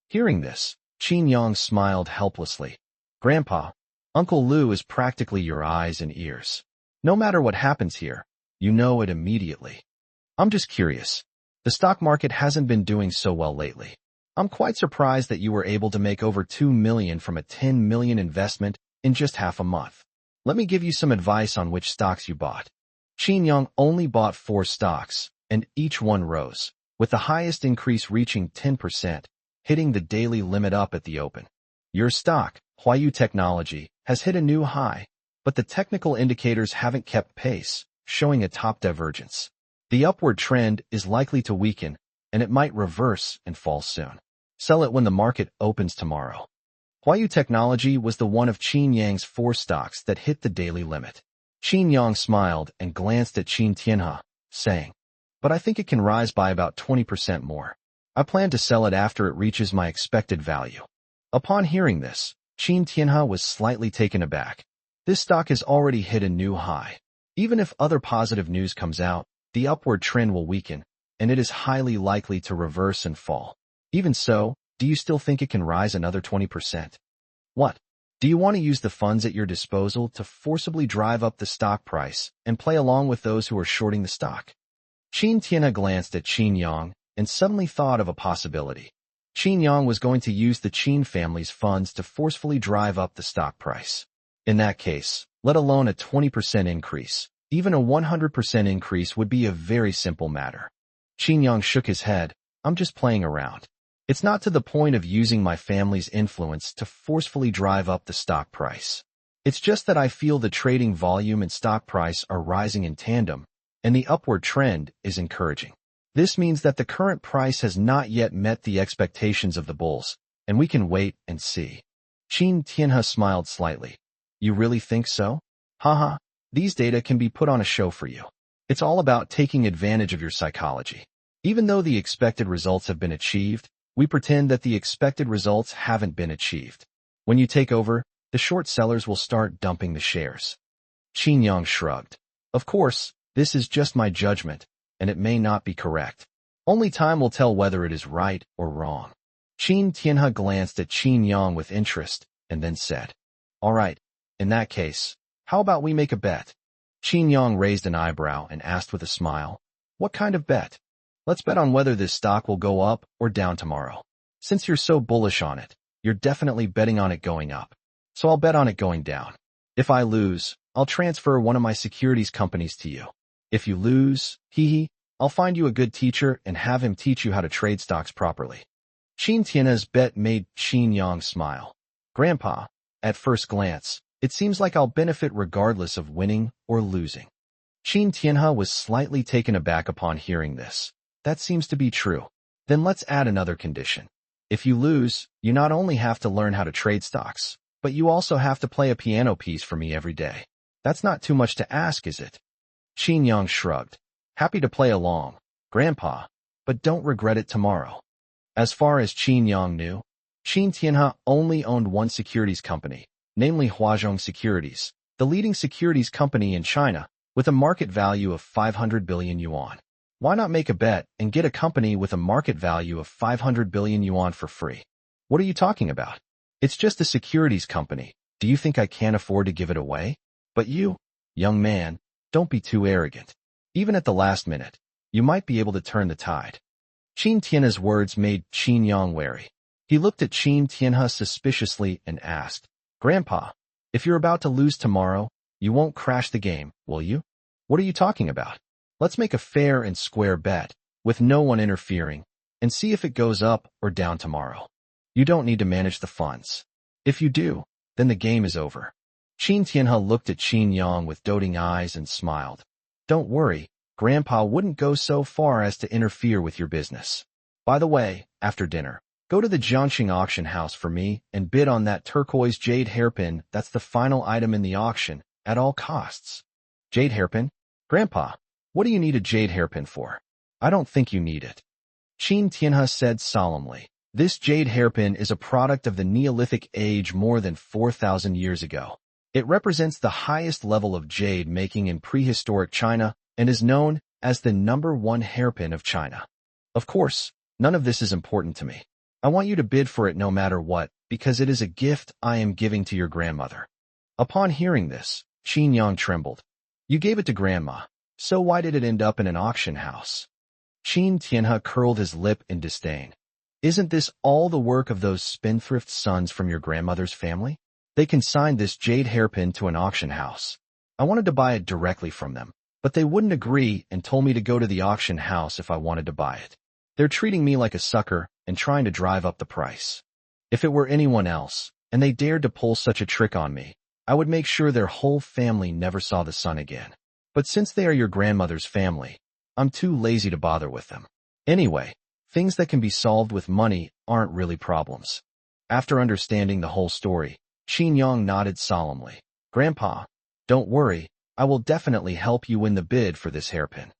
Hearing this, Qin Yang smiled helplessly. Grandpa, Uncle Lu is practically your eyes and ears. No matter what happens here, you know it immediately. I'm just curious. The stock market hasn't been doing so well lately. I'm quite surprised that you were able to make over 2 million from a 10 million investment in just half a month. Let me give you some advice on which stocks you bought. Qin Yang only bought 4 stocks, and each one rose, with the highest increase reaching 10%, hitting the daily limit up at the open. Your stock, Huayu Technology, has hit a new high, but the technical indicators haven't kept pace, showing a top divergence. The upward trend is likely to weaken, and it might reverse and fall soon. Sell it when the market opens tomorrow. Huayu Technology was the one of Qin Yang's 4 stocks that hit the daily limit. Qin Yang smiled and glanced at Qin Tianhe, saying, "But I think it can rise by about 20% more. I plan to sell it after it reaches my expected value." Upon hearing this, Qin Tianhe was slightly taken aback. This stock has already hit a new high. Even if other positive news comes out, the upward trend will weaken, and it is highly likely to reverse and fall. Even so, do you still think it can rise another 20%? What? Do you want to use the funds at your disposal to forcibly drive up the stock price and play along with those who are shorting the stock? Qin Tianhe glanced at Qin Yang and suddenly thought of a possibility. Qin Yang was going to use the Qin family's funds to forcefully drive up the stock price. In that case, let alone a 20% increase, even a 100% increase would be a very simple matter. Qin Yang shook his head. "I'm just playing around. It's not to the point of using my family's influence to forcefully drive up the stock price. It's just that I feel the trading volume and stock price are rising in tandem, and the upward trend is encouraging. This means that the current price has not yet met the expectations of the bulls, and we can wait and see." Qin Tianhe smiled slightly. "You really think so? Haha, these data can be put on a show for you. It's all about taking advantage of your psychology. Even though the expected results have been achieved, we pretend that the expected results haven't been achieved. When you take over, the short sellers will start dumping the shares." Qin Yang shrugged. "Of course, this is just my judgment, and it may not be correct. Only time will tell whether it is right or wrong." Qin Tianhe glanced at Qin Yang with interest and then said, "All right, in that case, how about we make a bet?" Qin Yang raised an eyebrow and asked with a smile, "What kind of bet?" "Let's bet on whether this stock will go up or down tomorrow. Since you're so bullish on it, you're definitely betting on it going up. So I'll bet on it going down. If I lose, I'll transfer one of my securities companies to you. If you lose, I'll find you a good teacher and have him teach you how to trade stocks properly." Qin Tianhe's bet made Qin Yang smile. "Grandpa, at first glance, it seems like I'll benefit regardless of winning or losing." Qin Tianhe was slightly taken aback upon hearing this. "That seems to be true. Then let's add another condition. If you lose, you not only have to learn how to trade stocks, but you also have to play a piano piece for me every day. That's not too much to ask, is it?" Qin Yang shrugged. "Happy to play along, Grandpa, but don't regret it tomorrow." As far as Qin Yang knew, Qin Tianhe only owned one securities company, namely Huazhong Securities, the leading securities company in China, with a market value of 500 billion yuan. Why not make a bet and get a company with a market value of 500 billion yuan for free? "What are you talking about? It's just a securities company. Do you think I can't afford to give it away? But you, young man, don't be too arrogant. Even at the last minute, you might be able to turn the tide." Qin Tianhe's words made Qin Yang wary. He looked at Qin Tianhe suspiciously and asked, "Grandpa, if you're about to lose tomorrow, you won't crash the game, will you?" "What are you talking about? Let's make a fair and square bet, with no one interfering, and see if it goes up or down tomorrow. You don't need to manage the funds. If you do, then the game is over." Qin Tianhe looked at Qin Yang with doting eyes and smiled. "Don't worry, Grandpa wouldn't go so far as to interfere with your business. By the way, after dinner, go to the Jiangxing auction house for me and bid on that turquoise jade hairpin that's the final item in the auction, at all costs." "Jade hairpin? Grandpa, what do you need a jade hairpin for? I don't think you need it." Qin Tianhe said solemnly. "This jade hairpin is a product of the Neolithic age more than 4,000 years ago. It represents the highest level of jade making in prehistoric China and is known as the #1 hairpin of China. Of course, none of this is important to me. I want you to bid for it no matter what, because it is a gift I am giving to your grandmother." Upon hearing this, Qin Yang trembled. "You gave it to Grandma, so why did it end up in an auction house?" Qin Tianhe curled his lip in disdain. "Isn't this all the work of those spendthrift sons from your grandmother's family? They consigned this jade hairpin to an auction house. I wanted to buy it directly from them, but they wouldn't agree and told me to go to the auction house if I wanted to buy it. They're treating me like a sucker and trying to drive up the price. If it were anyone else, and they dared to pull such a trick on me, I would make sure their whole family never saw the sun again. But since they are your grandmother's family, I'm too lazy to bother with them. Anyway, Things that can be solved with money aren't really problems. After understanding the whole story, Qin Yang nodded solemnly. Grandpa, don't worry, I will definitely help you win the bid for this hairpin.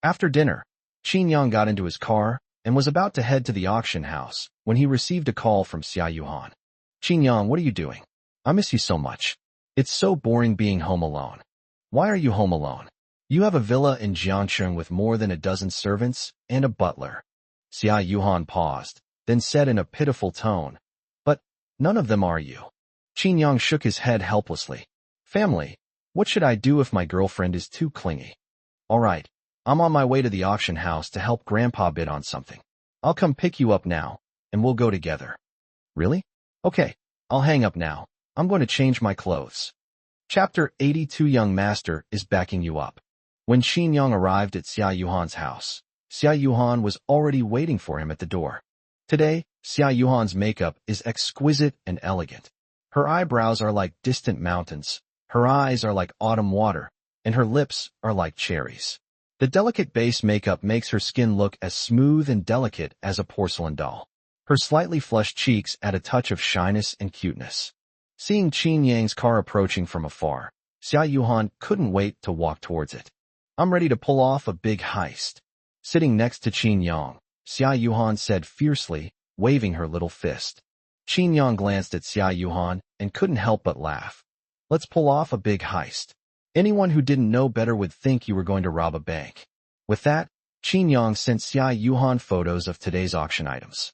After dinner, Qin Yang got into his car and was about to head to the auction house when he received a call from Xia Yuhan. Qin Yang, what are you doing? I miss you so much. It's so boring being home alone. Why are you home alone? You have a villa in Jiangcheng with more than a dozen servants and a butler. Xia Yuhan paused, then said in a pitiful tone, but none of them are you. Qin Yang shook his head helplessly. Family, what should I do if my girlfriend is too clingy? All right, I'm on my way to the auction house to help Grandpa bid on something. I'll come pick you up now, and we'll go together. Really? Okay, I'll hang up now. I'm going to change my clothes. Chapter 82. Young Master is backing you up. When Qin Yang arrived at Xia Yuhan's house, Xia Yuhan was already waiting for him at the door. Today, Xia Yuhan's makeup is exquisite and elegant. Her eyebrows are like distant mountains, her eyes are like autumn water, and her lips are like cherries. The delicate base makeup makes her skin look as smooth and delicate as a porcelain doll. Her slightly flushed cheeks add a touch of shyness and cuteness. Seeing Qin Yang's car approaching from afar, Xia Yuhan couldn't wait to walk towards it. I'm ready to pull off a big heist. Sitting next to Qin Yang, Xia Yuhan said fiercely, waving her little fist. Qin Yang glanced at Xia Yuhan and couldn't help but laugh. Let's pull off a big heist. Anyone who didn't know better would think you were going to rob a bank. With that, Qin Yang sent Xia Yuhan photos of today's auction items.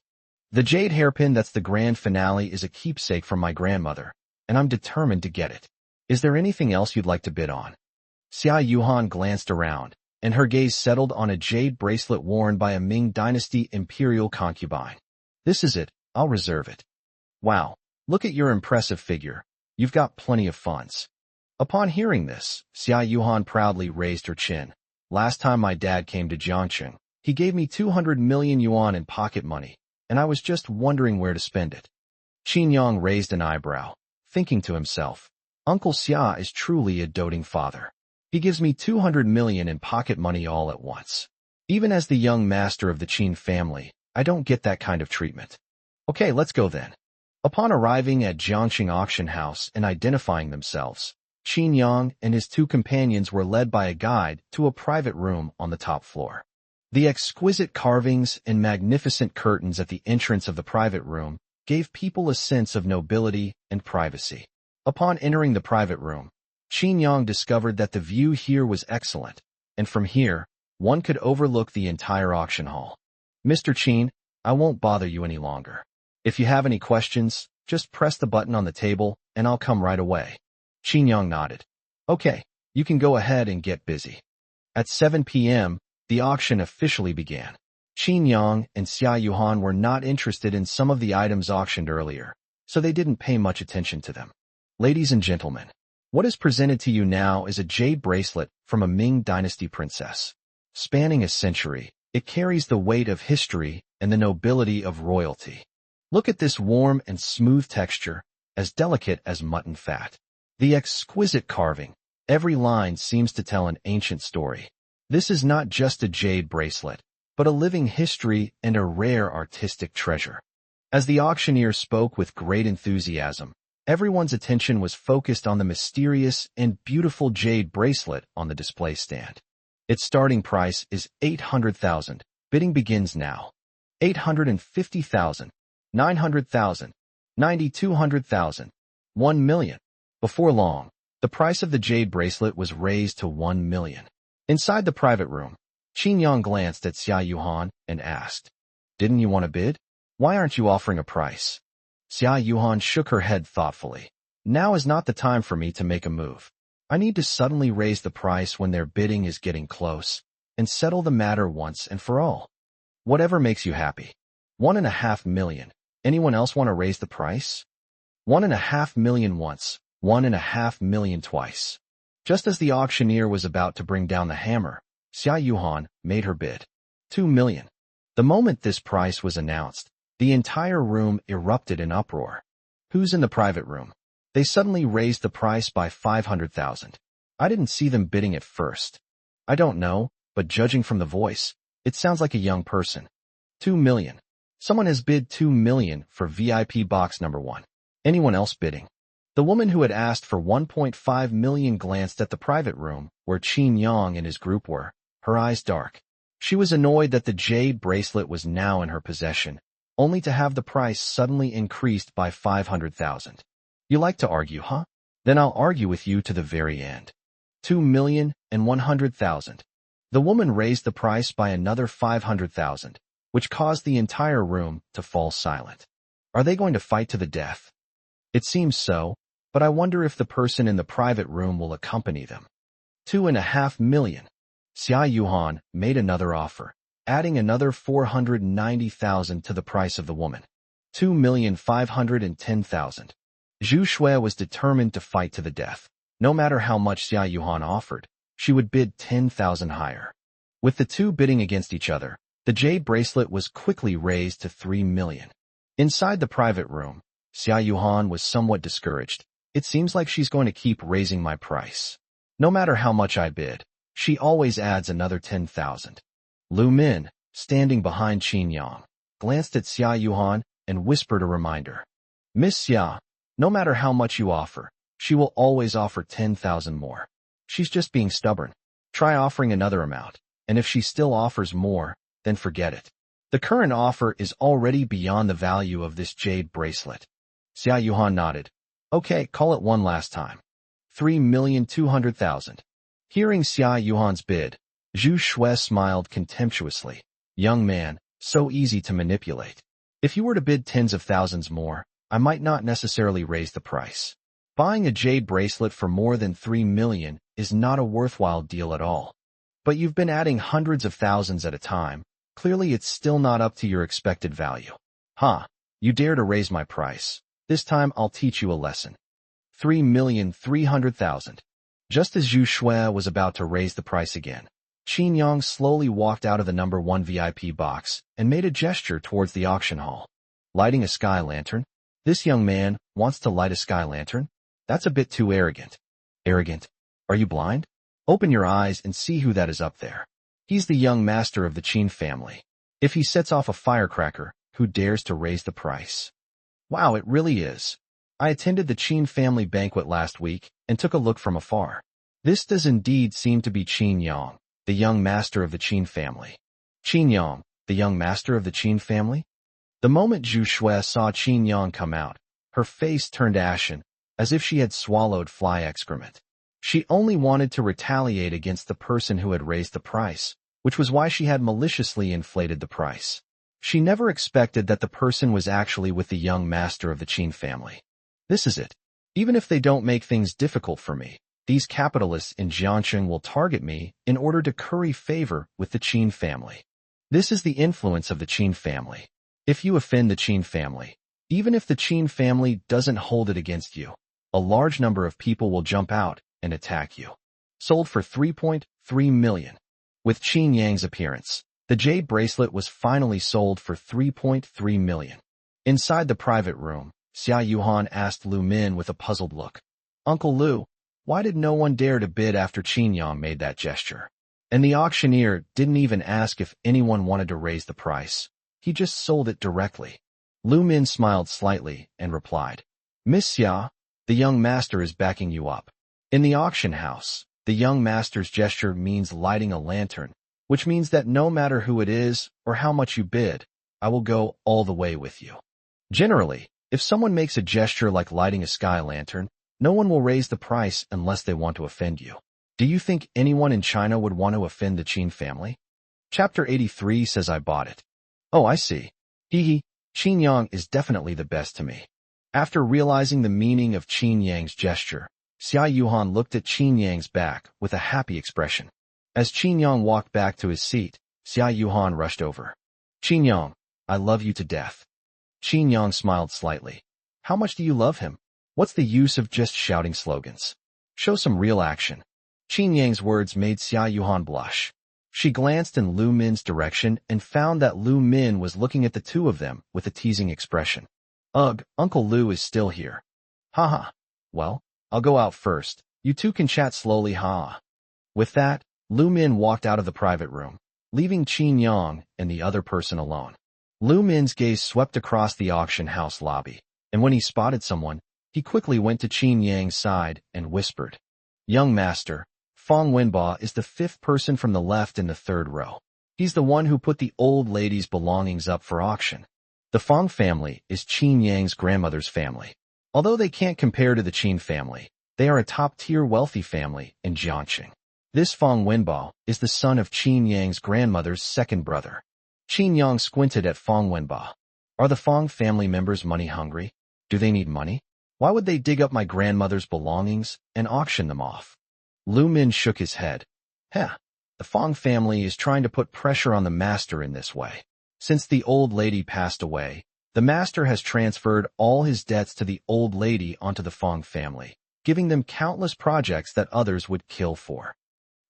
The jade hairpin that's the grand finale is a keepsake from my grandmother, and I'm determined to get it. Is there anything else you'd like to bid on? Xia Yuhan glanced around, and her gaze settled on a jade bracelet worn by a Ming Dynasty imperial concubine. This is it, I'll reserve it. Wow, look at your impressive figure. You've got plenty of funds. Upon hearing this, Xia Yuhan proudly raised her chin. Last time my dad came to Jiangcheng, he gave me 200 million yuan in pocket money, and I was just wondering where to spend it. Qin Yang raised an eyebrow, thinking to himself, Uncle Xia is truly a doting father. He gives me 200 million in pocket money all at once. Even as the young master of the Qin family, I don't get that kind of treatment. Okay, let's go then. Upon arriving at Jiangcheng auction house and identifying themselves, Qin Yang and his two companions were led by a guide to a private room on the top floor. The exquisite carvings and magnificent curtains at the entrance of the private room gave people a sense of nobility and privacy. Upon entering the private room, Qin Yang discovered that the view here was excellent, and from here, one could overlook the entire auction hall. Mr. Qin, I won't bother you any longer. If you have any questions, just press the button on the table and I'll come right away. Qin Yang nodded. Okay, you can go ahead and get busy. At 7 p.m., the auction officially began. Qin Yang and Xia Yuhan were not interested in some of the items auctioned earlier, so they didn't pay much attention to them. Ladies and gentlemen, what is presented to you now is a jade bracelet from a Ming Dynasty princess. Spanning a century, it carries the weight of history and the nobility of royalty. Look at this warm and smooth texture, as delicate as mutton fat. The exquisite carving, every line seems to tell an ancient story. This is not just a jade bracelet, but a living history and a rare artistic treasure. As the auctioneer spoke with great enthusiasm, everyone's attention was focused on the mysterious and beautiful jade bracelet on the display stand. Its starting price is 800,000. Bidding begins now. 850,000. 900,000. 200,000. 1 million. Before long, the price of the jade bracelet was raised to 1 million. Inside the private room, Qin Yang glanced at Xia Yuhan and asked, Didn't you want to bid? Why aren't you offering a price? Xia Yuhan shook her head thoughtfully. Now is not the time for me to make a move. I need to suddenly raise the price when their bidding is getting close, and settle the matter once and for all. Whatever makes you happy. 1.5 million. Anyone else want to raise the price? 1.5 million once, 1.5 million twice. Just as the auctioneer was about to bring down the hammer, Xia Yuhan made her bid. 2 million. The moment this price was announced, the entire room erupted in uproar. Who's in the private room? They suddenly raised the price by 500,000. I didn't see them bidding at first. I don't know, but judging from the voice, it sounds like a young person. 2 million. Someone has bid 2 million for VIP box number 1. Anyone else bidding? The woman who had asked for 1.5 million glanced at the private room where Qin Yang and his group were, her eyes dark. She was annoyed that the jade bracelet was now in her possession, only to have the price suddenly increased by 500,000. You like to argue, huh? Then I'll argue with you to the very end. 2,100,000. The woman raised the price by another 500,000, which caused the entire room to fall silent. Are they going to fight to the death? It seems so, but I wonder if the person in the private room will accompany them. 2.5 million. Xia Yuhan made another offer, adding another 490,000 to the price of the woman. 2,510,000. Zhu Shui was determined to fight to the death. No matter how much Xia Yuhan offered, she would bid 10,000 higher. With the two bidding against each other, the jade bracelet was quickly raised to 3 million. Inside the private room, Xia Yuhan was somewhat discouraged. It seems like she's going to keep raising my price. No matter how much I bid, she always adds another 10,000. Lu Min, standing behind Qin Yang, glanced at Xia Yuhan and whispered a reminder. Miss Xia, no matter how much you offer, she will always offer 10,000 more. She's just being stubborn. Try offering another amount, and if she still offers more, then forget it. The current offer is already beyond the value of this jade bracelet. Xia Yuhan nodded. Okay, call it one last time. 3,200,000. Hearing Xia Yuhan's bid, Zhu Shui smiled contemptuously. Young man, so easy to manipulate. If you were to bid tens of thousands more, I might not necessarily raise the price. Buying a jade bracelet for more than 3 million is not a worthwhile deal at all. But you've been adding hundreds of thousands at a time. Clearly it's still not up to your expected value. You dare to raise my price. This time I'll teach you a lesson. 3,300,000. Just as Zhu Shui was about to raise the price again, Qin Yang slowly walked out of the number 1 VIP box and made a gesture towards the auction hall. Lighting a sky lantern? This young man wants to light a sky lantern? That's a bit too arrogant. Arrogant? Are you blind? Open your eyes and see who that is up there. He's the young master of the Qin family. If he sets off a firecracker, who dares to raise the price? Wow, it really is. I attended the Qin family banquet last week and took a look from afar. This does indeed seem to be Qin Yang, the young master of the Qin family. Qin Yang, the young master of the Qin family? The moment Zhu Shui saw Qin Yang come out, her face turned ashen, as if she had swallowed fly excrement. She only wanted to retaliate against the person who had raised the price, which was why she had maliciously inflated the price. She never expected that the person was actually with the young master of the Qin family. This is it. Even if they don't make things difficult for me, these capitalists in Jiangsheng will target me in order to curry favor with the Qin family. This is the influence of the Qin family. If you offend the Qin family, even if the Qin family doesn't hold it against you, a large number of people will jump out and attack you. Sold for 3.3 million. With Qin Yang's appearance, the jade bracelet was finally sold for 3.3 million. Inside the private room, Xia Yuhan asked Lu Min with a puzzled look. Uncle Lu, why did no one dare to bid after Qin Yang made that gesture? And the auctioneer didn't even ask if anyone wanted to raise the price. He just sold it directly. Lu Min smiled slightly and replied, Miss Xia, the young master is backing you up. In the auction house, the young master's gesture means lighting a lantern, which means that no matter who it is or how much you bid, I will go all the way with you. Generally, if someone makes a gesture like lighting a sky lantern, no one will raise the price unless they want to offend you. Do you think anyone in China would want to offend the Qin family? Chapter 83 says I bought it. Oh, I see. Hee, Qin Yang is definitely the best to me. After realizing the meaning of Qin Yang's gesture, Xia Yuhan looked at Qin Yang's back with a happy expression. As Qin Yang walked back to his seat, Xia Yuhan rushed over. Qin Yang, I love you to death. Qin Yang smiled slightly. How much do you love him? What's the use of just shouting slogans? Show some real action. Qin Yang's words made Xia Yuhan blush. She glanced in Lu Min's direction and found that Lu Min was looking at the two of them with a teasing expression. Ugh, Uncle Lu is still here. Haha. Well, I'll go out first. You two can chat slowly, ha. With that, Lu Min walked out of the private room, leaving Qin Yang and the other person alone. Lu Min's gaze swept across the auction house lobby, and when he spotted someone, he quickly went to Qin Yang's side and whispered, "Young master, Fong Wenba is the fifth person from the left in the third row. He's the one who put the old lady's belongings up for auction." The Fong family is Qin Yang's grandmother's family. Although they can't compare to the Qin family, they are a top-tier wealthy family in Jiangxing. This Fong Wenba is the son of Qin Yang's grandmother's second brother. Qin Yang squinted at Fong Wenba. Are the Fong family members money-hungry? Do they need money? Why would they dig up my grandmother's belongings and auction them off? Lu Min shook his head. The Fong family is trying to put pressure on the master in this way. Since the old lady passed away, the master has transferred all his debts to the old lady onto the Fong family, giving them countless projects that others would kill for.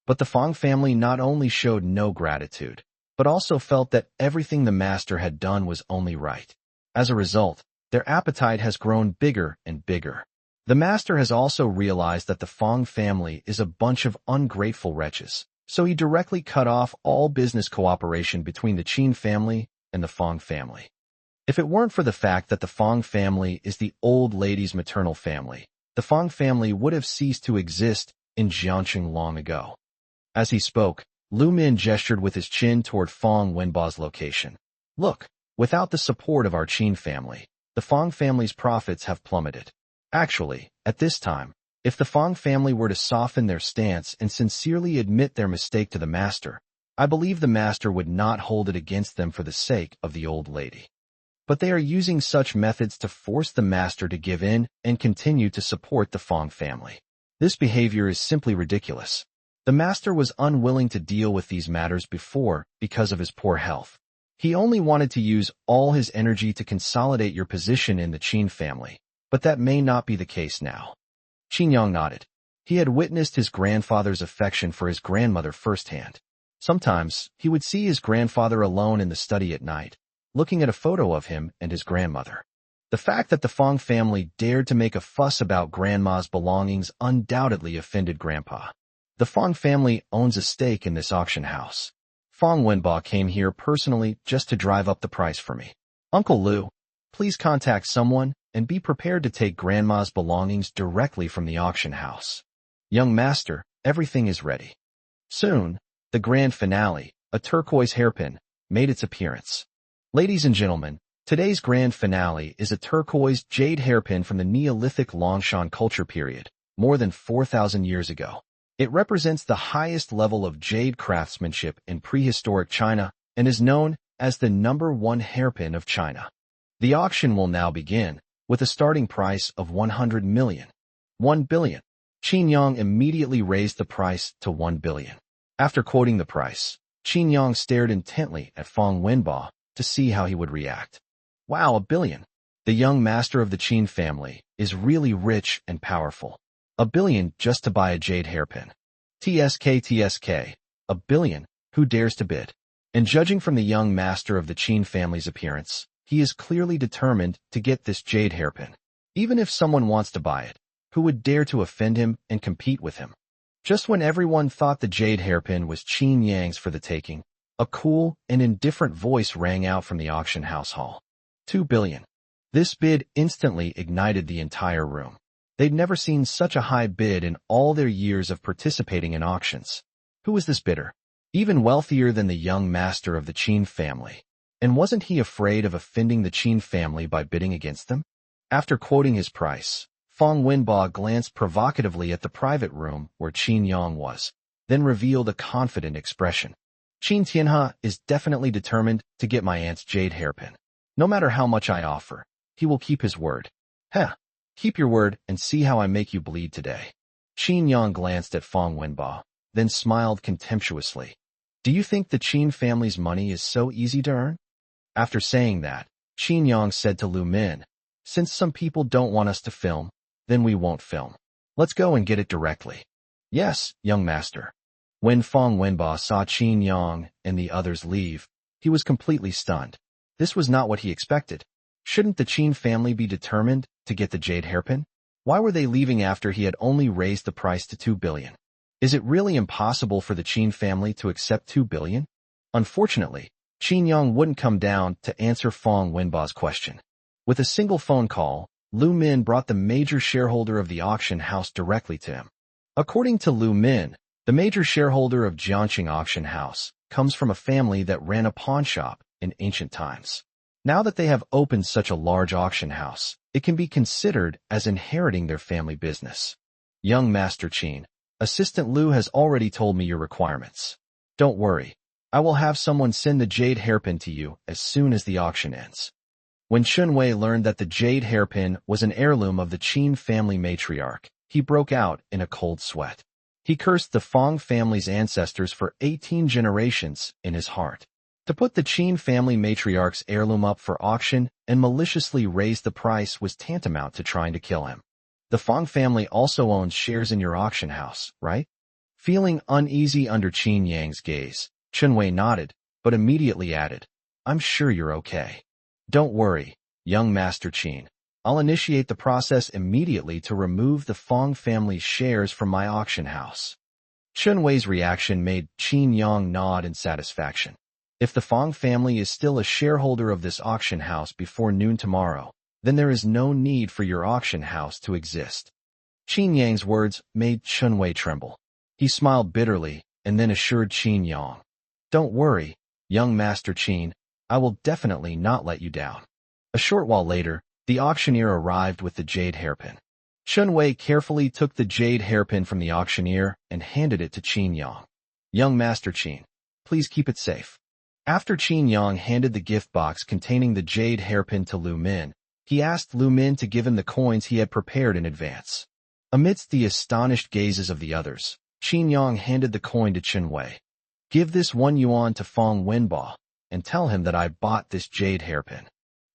But the Fong family not only showed no gratitude, but also felt that everything the master had done was only right. As a result, their appetite has grown bigger and bigger. The master has also realized that the Fong family is a bunch of ungrateful wretches, so he directly cut off all business cooperation between the Qin family and the Fong family. If it weren't for the fact that the Fong family is the old lady's maternal family, the Fong family would have ceased to exist in Jiangxing long ago. As he spoke, Lu Min gestured with his chin toward Fong Wenba's location. Look, without the support of our Qin family, the Fong family's profits have plummeted. Actually, at this time, if the Fong family were to soften their stance and sincerely admit their mistake to the master, I believe the master would not hold it against them for the sake of the old lady. But they are using such methods to force the master to give in and continue to support the Fong family. This behavior is simply ridiculous. The master was unwilling to deal with these matters before because of his poor health. He only wanted to use all his energy to consolidate your position in the Qin family, but that may not be the case now. Qin Yang nodded. He had witnessed his grandfather's affection for his grandmother firsthand. Sometimes, he would see his grandfather alone in the study at night, looking at a photo of him and his grandmother. The fact that the Fong family dared to make a fuss about grandma's belongings undoubtedly offended Grandpa. The Fong family owns a stake in this auction house. Fong Wenba came here personally just to drive up the price for me. Uncle Lu, please contact someone and be prepared to take Grandma's belongings directly from the auction house. Young master, everything is ready. Soon, the grand finale, a turquoise hairpin, made its appearance. Ladies and gentlemen, today's grand finale is a turquoise jade hairpin from the Neolithic Longshan culture period, more than 4,000 years ago. It represents the highest level of jade craftsmanship in prehistoric China and is known as the #1 hairpin of China. The auction will now begin, with a starting price of 100 million. 1 billion. Qin Yang immediately raised the price to 1 billion. After quoting the price, Qin Yang stared intently at Fong Wenba to see how he would react. Wow, 1 billion. The young master of the Qin family is really rich and powerful. 1 billion just to buy a jade hairpin. TSK, 1 billion, who dares to bid? And judging from the young master of the Qin family's appearance, he is clearly determined to get this jade hairpin. Even if someone wants to buy it, who would dare to offend him and compete with him? Just when everyone thought the jade hairpin was Qin Yang's for the taking, a cool and indifferent voice rang out from the auction house hall. 2 billion. This bid instantly ignited the entire room. They'd never seen such a high bid in all their years of participating in auctions. Who was this bidder? Even wealthier than the young master of the Qin family. And wasn't he afraid of offending the Qin family by bidding against them? After quoting his price, Fong Wenba glanced provocatively at the private room where Qin Yang was, then revealed a confident expression. Qin Tianhe is definitely determined to get my aunt's jade hairpin. No matter how much I offer, he will keep his word. Keep your word and see how I make you bleed today. Qin Yang glanced at Fong Wenba, then smiled contemptuously. Do you think the Qin family's money is so easy to earn? After saying that, Qin Yang said to Lu Min, since some people don't want us to film, then we won't film. Let's go and get it directly. Yes, young master. When Fong Wenba saw Qin Yang and the others leave, he was completely stunned. This was not what he expected. Shouldn't the Qin family be determined to get the jade hairpin? Why were they leaving after he had only raised the price to 2 billion? Is it really impossible for the Qin family to accept 2 billion? Unfortunately, Qin Yang wouldn't come down to answer Fong Wenba's question. With a single phone call, Lu Min brought the major shareholder of the auction house directly to him. According to Lu Min, the major shareholder of Jiangqing Auction House comes from a family that ran a pawn shop in ancient times. Now that they have opened such a large auction house, it can be considered as inheriting their family business. Young Master Qin, Assistant Lu has already told me your requirements. Don't worry, I will have someone send the jade hairpin to you as soon as the auction ends. When Chunwei learned that the jade hairpin was an heirloom of the Qin family matriarch, he broke out in a cold sweat. He cursed the Fong family's ancestors for 18 generations in his heart. To put the Qin family matriarch's heirloom up for auction and maliciously raise the price was tantamount to trying to kill him. The Fong family also owns shares in your auction house, right? Feeling uneasy under Qin Yang's gaze, Chunwei nodded, but immediately added, I'm sure you're okay. Don't worry, young Master Qin. I'll initiate the process immediately to remove the Fong family's shares from my auction house. Chunwei's reaction made Qin Yang nod in satisfaction. If the Fong family is still a shareholder of this auction house before noon tomorrow, then there is no need for your auction house to exist. Qin Yang's words made Chunwei tremble. He smiled bitterly and then assured Qin Yang, Don't worry, young Master Qin, I will definitely not let you down. A short while later, the auctioneer arrived with the jade hairpin. Chunwei carefully took the jade hairpin from the auctioneer and handed it to Qin Yang. Young Master Qin, please keep it safe. After Qin Yang handed the gift box containing the jade hairpin to Lu Min, he asked Lu Min to give him the coins he had prepared in advance. Amidst the astonished gazes of the others, Qin Yang handed the coin to Chunwei. Give this 1 yuan to Fong Wenba, and tell him that I bought this jade hairpin.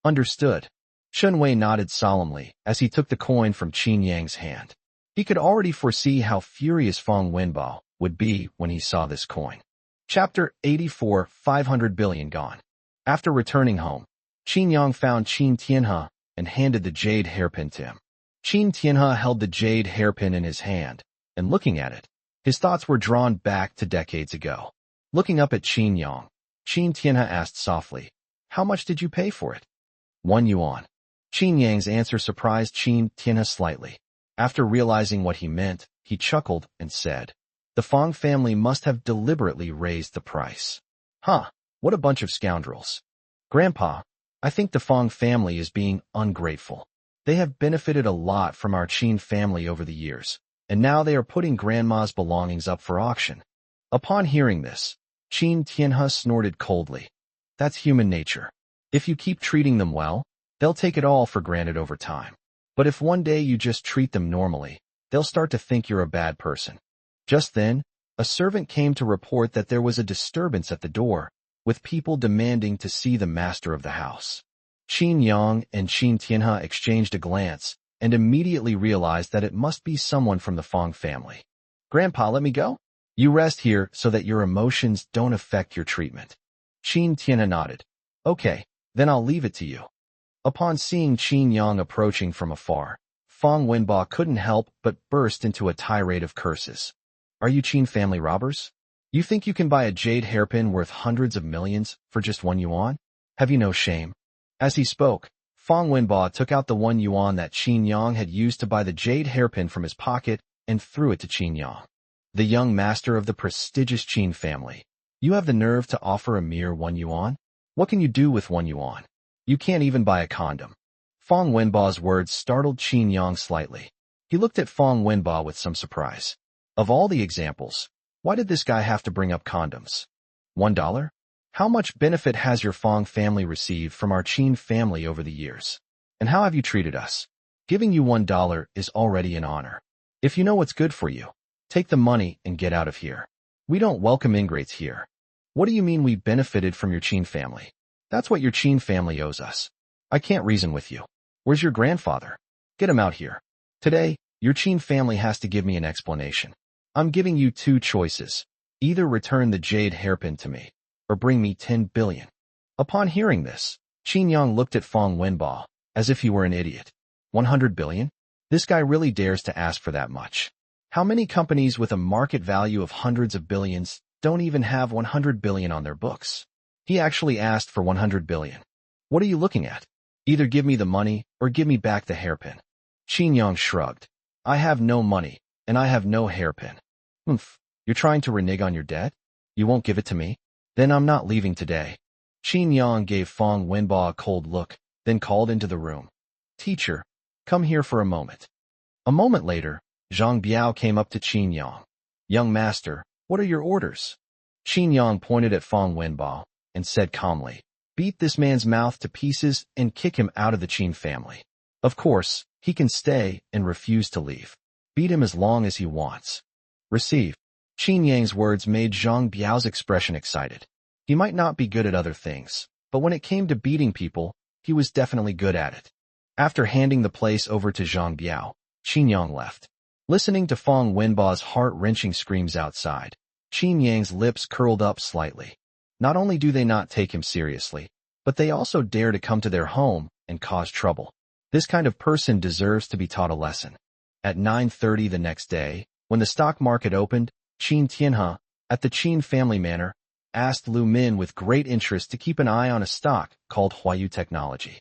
Understood. Chunwei nodded solemnly as he took the coin from Qin Yang's hand. He could already foresee how furious Fong Wenba would be when he saw this coin. Chapter 84, 500 billion gone. After returning home, Qin Yang found Qin Tianhe and handed the jade hairpin to him. Qin Tianhe held the jade hairpin in his hand, and looking at it, his thoughts were drawn back to decades ago. Looking up at Qin Yang, Qin Tianhe asked softly, How much did you pay for it? 1 yuan. Qin Yang's answer surprised Qin Tianhe slightly. After realizing what he meant, he chuckled and said, The Fong family must have deliberately raised the price. Huh, what a bunch of scoundrels. Grandpa, I think the Fong family is being ungrateful. They have benefited a lot from our Qin family over the years, and now they are putting Grandma's belongings up for auction. Upon hearing this, Qin Tianhe snorted coldly. That's human nature. If you keep treating them well, they'll take it all for granted over time. But if one day you just treat them normally, they'll start to think you're a bad person. Just then, a servant came to report that there was a disturbance at the door, with people demanding to see the master of the house. Qin Yang and Qin Tianhe exchanged a glance and immediately realized that it must be someone from the Fong family. Grandpa, let me go? You rest here so that your emotions don't affect your treatment. Qin Tianhe nodded. Okay, then I'll leave it to you. Upon seeing Qin Yang approaching from afar, Fong Wenba couldn't help but burst into a tirade of curses. Are you Qin family robbers? You think you can buy a jade hairpin worth hundreds of millions for just 1 yuan? Have you no shame? As he spoke, Fong Wenba took out the 1 yuan that Qin Yang had used to buy the jade hairpin from his pocket and threw it to Qin Yang. The young master of the prestigious Qin family. You have the nerve to offer a mere 1 yuan? What can you do with 1 yuan? You can't even buy a condom. Fong Wenba's words startled Qin Yang slightly. He looked at Fong Wenba with some surprise. Of all the examples, why did this guy have to bring up condoms? $1? How much benefit has your Fong family received from our Qin family over the years? And how have you treated us? Giving you $1 is already an honor. If you know what's good for you, take the money and get out of here. We don't welcome ingrates here. What do you mean we benefited from your Qin family? That's what your Qin family owes us. I can't reason with you. Where's your grandfather? Get him out here. Today, your Qin family has to give me an explanation. I'm giving you 2 choices. Either return the jade hairpin to me, or bring me 10 billion. Upon hearing this, Qin Yang looked at Fong Wenba, as if he were an idiot. 100 billion? This guy really dares to ask for that much. How many companies with a market value of hundreds of billions don't even have 100 billion on their books? He actually asked for 100 billion. What are you looking at? Either give me the money or give me back the hairpin. Qin Yang shrugged. I have no money, and I have no hairpin. Oomph, you're trying to renege on your debt? You won't give it to me? Then I'm not leaving today. Qin Yang gave Fong Wenbo a cold look, then called into the room. Teacher, come here for a moment. A moment later, Zhang Biao came up to Qin Yang. Young master, what are your orders? Qin Yang pointed at Fong Wenbo and said calmly, beat this man's mouth to pieces and kick him out of the Qin family. Of course, he can stay and refuse to leave. Beat him as long as he wants. Receive. Qin Yang's words made Zhang Biao's expression excited. He might not be good at other things, but when it came to beating people, he was definitely good at it. After handing the place over to Zhang Biao, Qin Yang left. Listening to Fong Wenbo's heart-wrenching screams outside, Qin Yang's lips curled up slightly. Not only do they not take him seriously, but they also dare to come to their home and cause trouble. This kind of person deserves to be taught a lesson. At 9:30 the next day, when the stock market opened, Qin Tianhe, at the Qin family manor, asked Lu Min with great interest to keep an eye on a stock called Huayu Technology.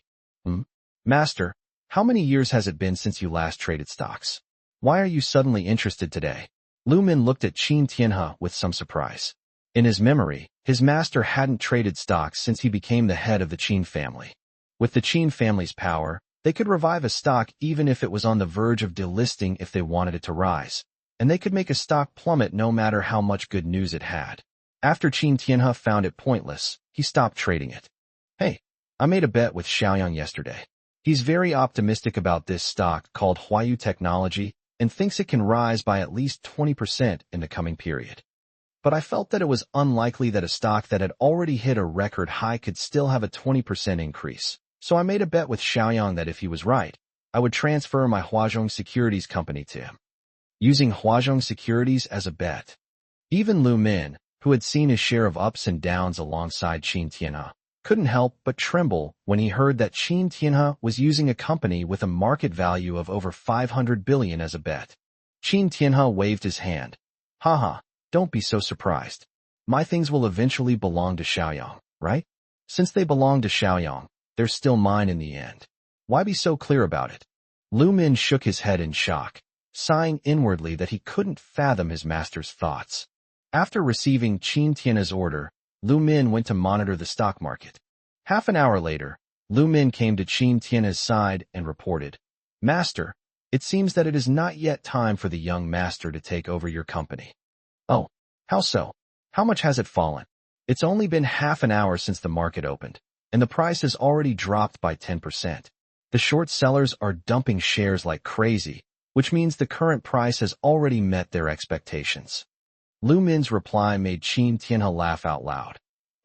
Master, how many years has it been since you last traded stocks? Why are you suddenly interested today? Lu Min looked at Qin Tianhe with some surprise. In his memory, his master hadn't traded stocks since he became the head of the Qin family. With the Qin family's power, they could revive a stock even if it was on the verge of delisting if they wanted it to rise, and they could make a stock plummet no matter how much good news it had. After Qin Tianhe found it pointless, he stopped trading it. Hey, I made a bet with Xiaoyang yesterday. He's very optimistic about this stock called Huayu Technology and thinks it can rise by at least 20% in the coming period. But I felt that it was unlikely that a stock that had already hit a record high could still have a 20% increase. So I made a bet with Xiaoyang that if he was right, I would transfer my Huazhong Securities company to him. Using Huazhong Securities as a bet. Even Lu Min, who had seen his share of ups and downs alongside Qin Tianhe, couldn't help but tremble when he heard that Qin Tianhe was using a company with a market value of over 500 billion as a bet. Qin Tianhe waved his hand. Haha, don't be so surprised. My things will eventually belong to Xiaoyang, right? Since they belong to Xiaoyang, they're still mine in the end. Why be so clear about it? Lu Min shook his head in shock, sighing inwardly that he couldn't fathom his master's thoughts. After receiving Qin Tianhe's order, Lu Min went to monitor the stock market. Half an hour later, Lu Min came to Qin Tianhe's side and reported, Master, it seems that it is not yet time for the young master to take over your company. Oh, how so? How much has it fallen? It's only been half an hour since the market opened, and the price has already dropped by 10%. The short sellers are dumping shares like crazy, which means the current price has already met their expectations. Lu Min's reply made Qin Tianhe laugh out loud.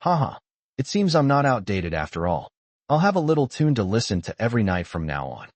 Haha, it seems I'm not outdated after all. I'll have a little tune to listen to every night from now on.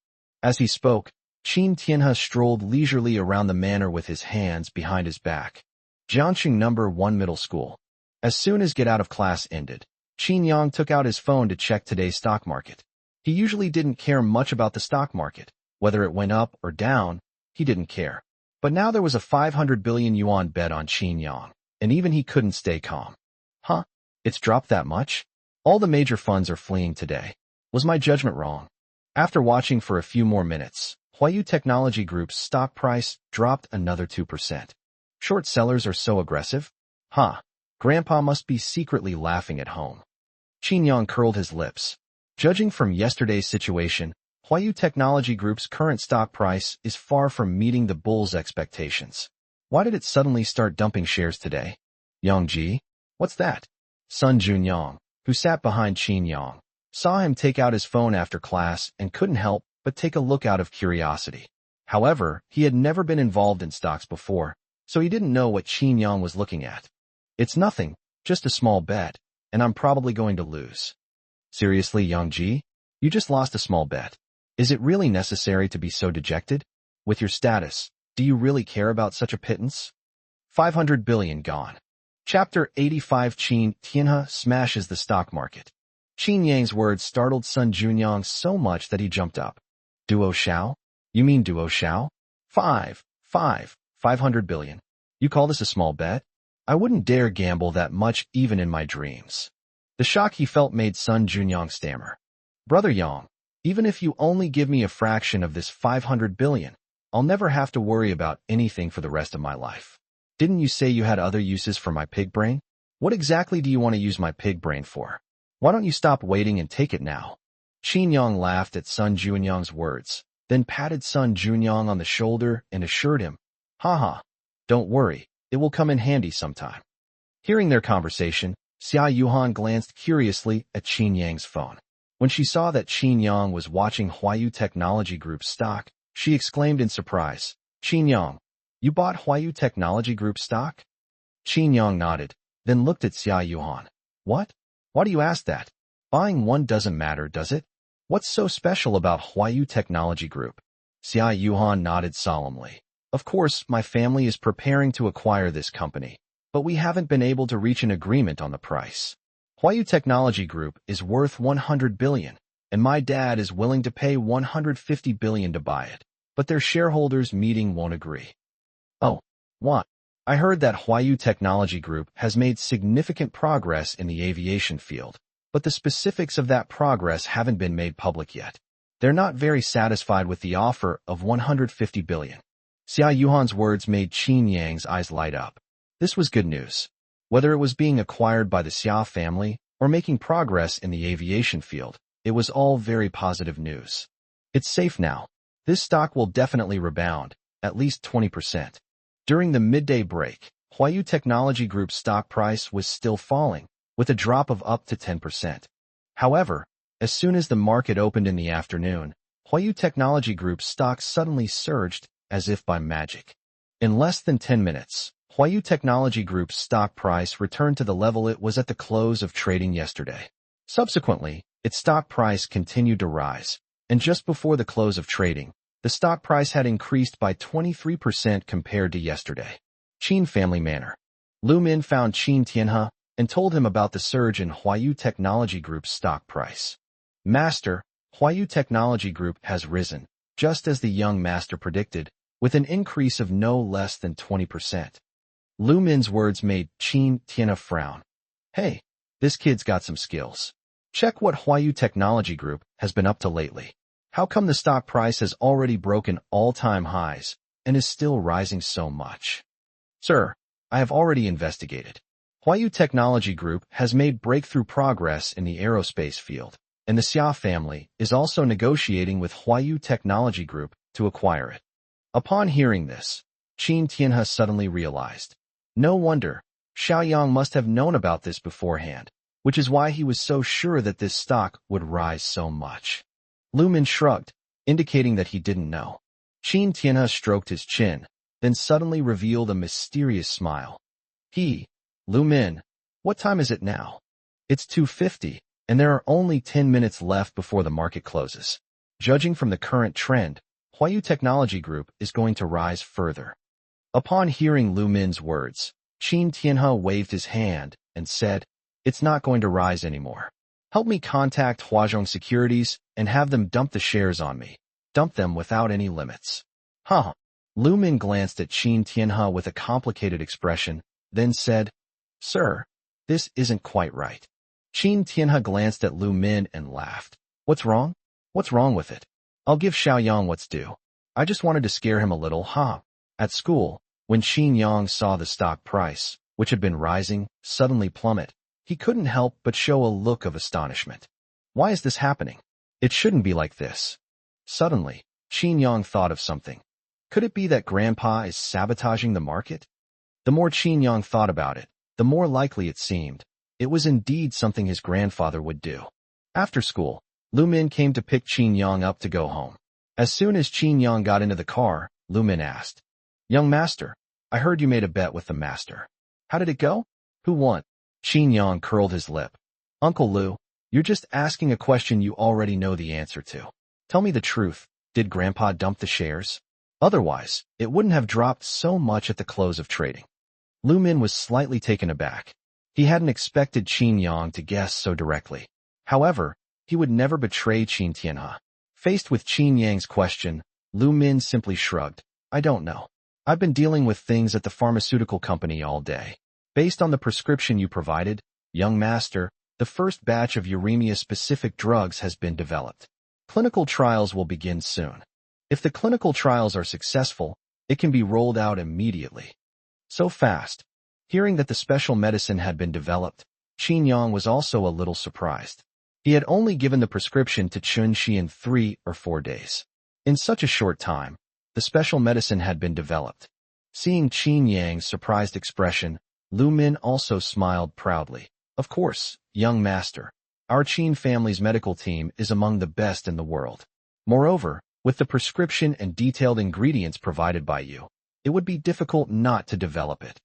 As he spoke, Qin Tianhe strolled leisurely around the manor with his hands behind his back. Jiangxing No. 1 Middle School. As soon as get out of class ended, Qin Yang took out his phone to check today's stock market. He usually didn't care much about the stock market. Whether it went up or down, he didn't care. But now there was a 500 billion yuan bet on Qin Yang, and even he couldn't stay calm. Huh? It's dropped that much? All the major funds are fleeing today. Was my judgment wrong? After watching for a few more minutes, Huayu Technology Group's stock price dropped another 2%. Short sellers are so aggressive? Huh. Grandpa must be secretly laughing at home. Qin Yang curled his lips. Judging from yesterday's situation, Huayu Technology Group's current stock price is far from meeting the bull's expectations. Why did it suddenly start dumping shares today? Yang Ji? What's that? Sun Junyang, who sat behind Qin Yang, saw him take out his phone after class and couldn't help but take a look out of curiosity. However, he had never been involved in stocks before, so he didn't know what Qin Yang was looking at. It's nothing, just a small bet, and I'm probably going to lose. Seriously, Yang Ji? You just lost a small bet. Is it really necessary to be so dejected? With your status, do you really care about such a pittance? 500 billion gone. Chapter 85 Qin Tianhe smashes the stock market. Qin Yang's words startled Sun Junyang so much that he jumped up. Duo Xiao? You mean Duo Xiao? 500 billion. You call this a small bet? I wouldn't dare gamble that much even in my dreams. The shock he felt made Sun Junyang stammer. Brother Yang, even if you only give me a fraction of this 500 billion, I'll never have to worry about anything for the rest of my life. Didn't you say you had other uses for my pig brain? What exactly do you want to use my pig brain for? Why don't you stop waiting and take it now? Qin Yang laughed at Sun Junyang's words, then patted Sun Junyang on the shoulder and assured him, Haha, don't worry, it will come in handy sometime. Hearing their conversation, Xia Yuhan glanced curiously at Qin Yang's phone. When she saw that Qin Yang was watching Huayu Technology Group's stock, she exclaimed in surprise, Qin Yang, you bought Huayu Technology Group stock? Qin Yang nodded, then looked at Xia Yuhan. What? Why do you ask that? Buying one doesn't matter, does it? What's so special about Huayu Technology Group? Xia Yuhan nodded solemnly. Of course, my family is preparing to acquire this company, but we haven't been able to reach an agreement on the price. Huayu Technology Group is worth 100 billion, and my dad is willing to pay 150 billion to buy it, but their shareholders meeting won't agree. Oh, what? I heard that Huayu Technology Group has made significant progress in the aviation field, but the specifics of that progress haven't been made public yet. They're not very satisfied with the offer of 150 billion. Xia Yuhan's words made Qin Yang's eyes light up. This was good news. Whether it was being acquired by the Xia family or making progress in the aviation field, it was all very positive news. It's safe now. This stock will definitely rebound, at least 20%. During the midday break, Huayu Technology Group's stock price was still falling, with a drop of up to 10%. However, as soon as the market opened in the afternoon, Huayu Technology Group's stock suddenly surged as if by magic. In less than 10 minutes, Huayu Technology Group's stock price returned to the level it was at the close of trading yesterday. Subsequently, its stock price continued to rise, and just before the close of trading, the stock price had increased by 23% compared to yesterday. Qin Family Manor. Lu Min found Qin Tianhe and told him about the surge in Huayu Technology Group's stock price. Master, Huayu Technology Group has risen, just as the young master predicted, with an increase of no less than 20%. Lu Min's words made Qin Tianhe frown. Hey, this kid's got some skills. Check what Huayu Technology Group has been up to lately. How come the stock price has already broken all-time highs and is still rising so much? Sir, I have already investigated. Huayu Technology Group has made breakthrough progress in the aerospace field, and the Xia family is also negotiating with Huayu Technology Group to acquire it. Upon hearing this, Qin Tianhe suddenly realized. No wonder, Xiaoyang must have known about this beforehand, which is why he was so sure that this stock would rise so much. Lu Min shrugged, indicating that he didn't know. Qin Tianhe stroked his chin, then suddenly revealed a mysterious smile. Lu Min, what time is it now? It's 2:50, and there are only 10 minutes left before the market closes. Judging from the current trend, Huayu Technology Group is going to rise further. Upon hearing Lu Min's words, Qin Tianhe waved his hand and said, It's not going to rise anymore. Help me contact Huazhong Securities and have them dump the shares on me. Dump them without any limits. Huh. Lu Min glanced at Qin Tianhe with a complicated expression, then said, Sir, this isn't quite right. Qin Tianhe glanced at Lu Min and laughed. What's wrong? What's wrong with it? I'll give Xiaoyang what's due. I just wanted to scare him a little, huh? At school, when Qin Yang saw the stock price, which had been rising, suddenly plummet, he couldn't help but show a look of astonishment. Why is this happening? It shouldn't be like this. Suddenly, Qin Yang thought of something. Could it be that Grandpa is sabotaging the market? The more Qin Yang thought about it, the more likely it seemed. It was indeed something his grandfather would do. After school, Lu Min came to pick Qin Yang up to go home. As soon as Qin Yang got into the car, Lu Min asked, Young master, I heard you made a bet with the master. How did it go? Who won? Qin Yang curled his lip. Uncle Lu, you're just asking a question you already know the answer to. Tell me the truth, did Grandpa dump the shares? Otherwise, it wouldn't have dropped so much at the close of trading. Lu Min was slightly taken aback. He hadn't expected Qin Yang to guess so directly. However, he would never betray Qin Tianhe. Faced with Qin Yang's question, Lu Min simply shrugged. I don't know. I've been dealing with things at the pharmaceutical company all day. Based on the prescription you provided, young master, The first batch of uremia-specific drugs has been developed. Clinical trials will begin soon. If the clinical trials are successful, it can be rolled out immediately. So fast. Hearing that the special medicine had been developed, Qin Yang was also a little surprised. He had only given the prescription to Chun Shi in 3 or 4 days. In such a short time, the special medicine had been developed. Seeing Qin Yang's surprised expression, Lu Min also smiled proudly. Of course, young master. Our Qin family's medical team is among the best in the world. Moreover, with the prescription and detailed ingredients provided by you, it would be difficult not to develop it.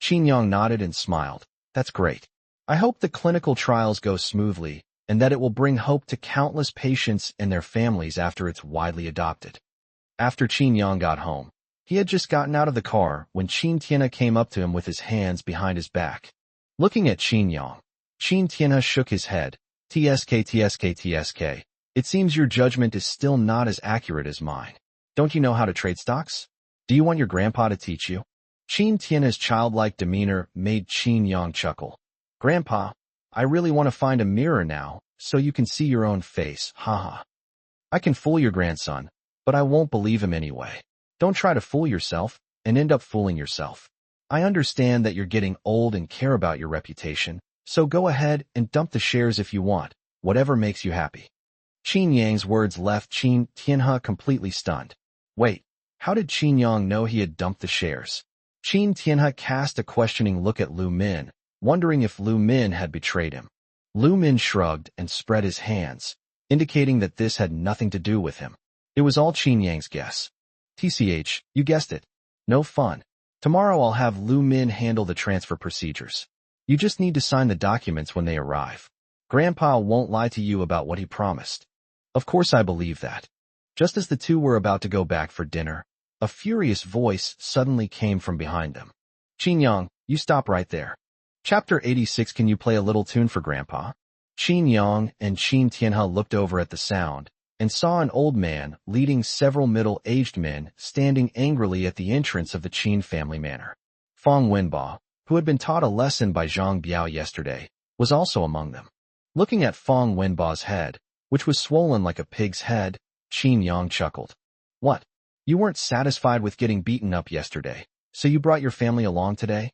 Qin Yang nodded and smiled. That's great. I hope the clinical trials go smoothly, and that it will bring hope to countless patients and their families after it's widely adopted. After Qin Yang got home, he had just gotten out of the car when Qin Tianhe came up to him with his hands behind his back. Looking at Qin Yang, Qin Tianhe shook his head. TSK. It seems your judgment is still not as accurate as mine. Don't you know how to trade stocks? Do you want your grandpa to teach you? Qin Tianhe's childlike demeanor made Qin Yang chuckle. Grandpa, I really want to find a mirror now, so you can see your own face, haha. I can fool your grandson, but I won't believe him anyway. Don't try to fool yourself, and end up fooling yourself. I understand that you're getting old and care about your reputation, so go ahead and dump the shares if you want, whatever makes you happy. Qin Yang's words left Qin Tianhe completely stunned. Wait, how did Qin Yang know he had dumped the shares? Qin Tianhe cast a questioning look at Lu Min, wondering if Lu Min had betrayed him. Lu Min shrugged and spread his hands, indicating that this had nothing to do with him. It was all Qin Yang's guess. TCH, you guessed it. No fun. Tomorrow I'll have Lu Min handle the transfer procedures. You just need to sign the documents when they arrive. Grandpa won't lie to you about what he promised. Of course I believe that. Just as the two were about to go back for dinner, a furious voice suddenly came from behind them. Qin Yang, you stop right there. Chapter 86. Can you play a little tune for Grandpa? Qin Yang and Qin Tianhe looked over at the sound and saw an old man leading several middle-aged men standing angrily at the entrance of the Qin family manor. Fang Wenba, who had been taught a lesson by Zhang Biao yesterday, was also among them. Looking at Fang Wenba's head, which was swollen like a pig's head, Qin Yang chuckled. What? You weren't satisfied with getting beaten up yesterday, so you brought your family along today?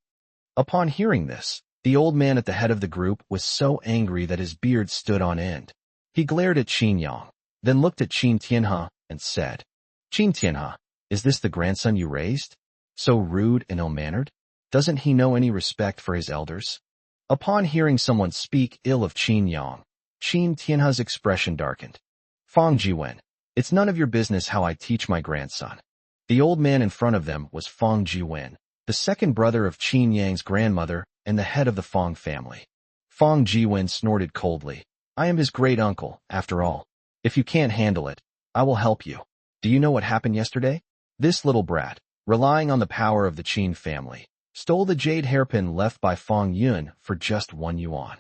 Upon hearing this, the old man at the head of the group was so angry that his beard stood on end. He glared at Qin Yang, then looked at Qin Tianhe and said, Qin Tianhe, is this the grandson you raised? So rude and ill-mannered? Doesn't he know any respect for his elders? Upon hearing someone speak ill of Qin Yang, Qin Tianhe's expression darkened. Fang Jiwen, it's none of your business how I teach my grandson. The old man in front of them was Fang Jiwen, the second brother of Qin Yang's grandmother and the head of the Fang family. Fang Jiwen snorted coldly. I am his great-uncle, after all. If you can't handle it, I will help you. Do you know what happened yesterday? This little brat, relying on the power of the Qin family, stole the jade hairpin left by Fang Yun for just 1 yuan.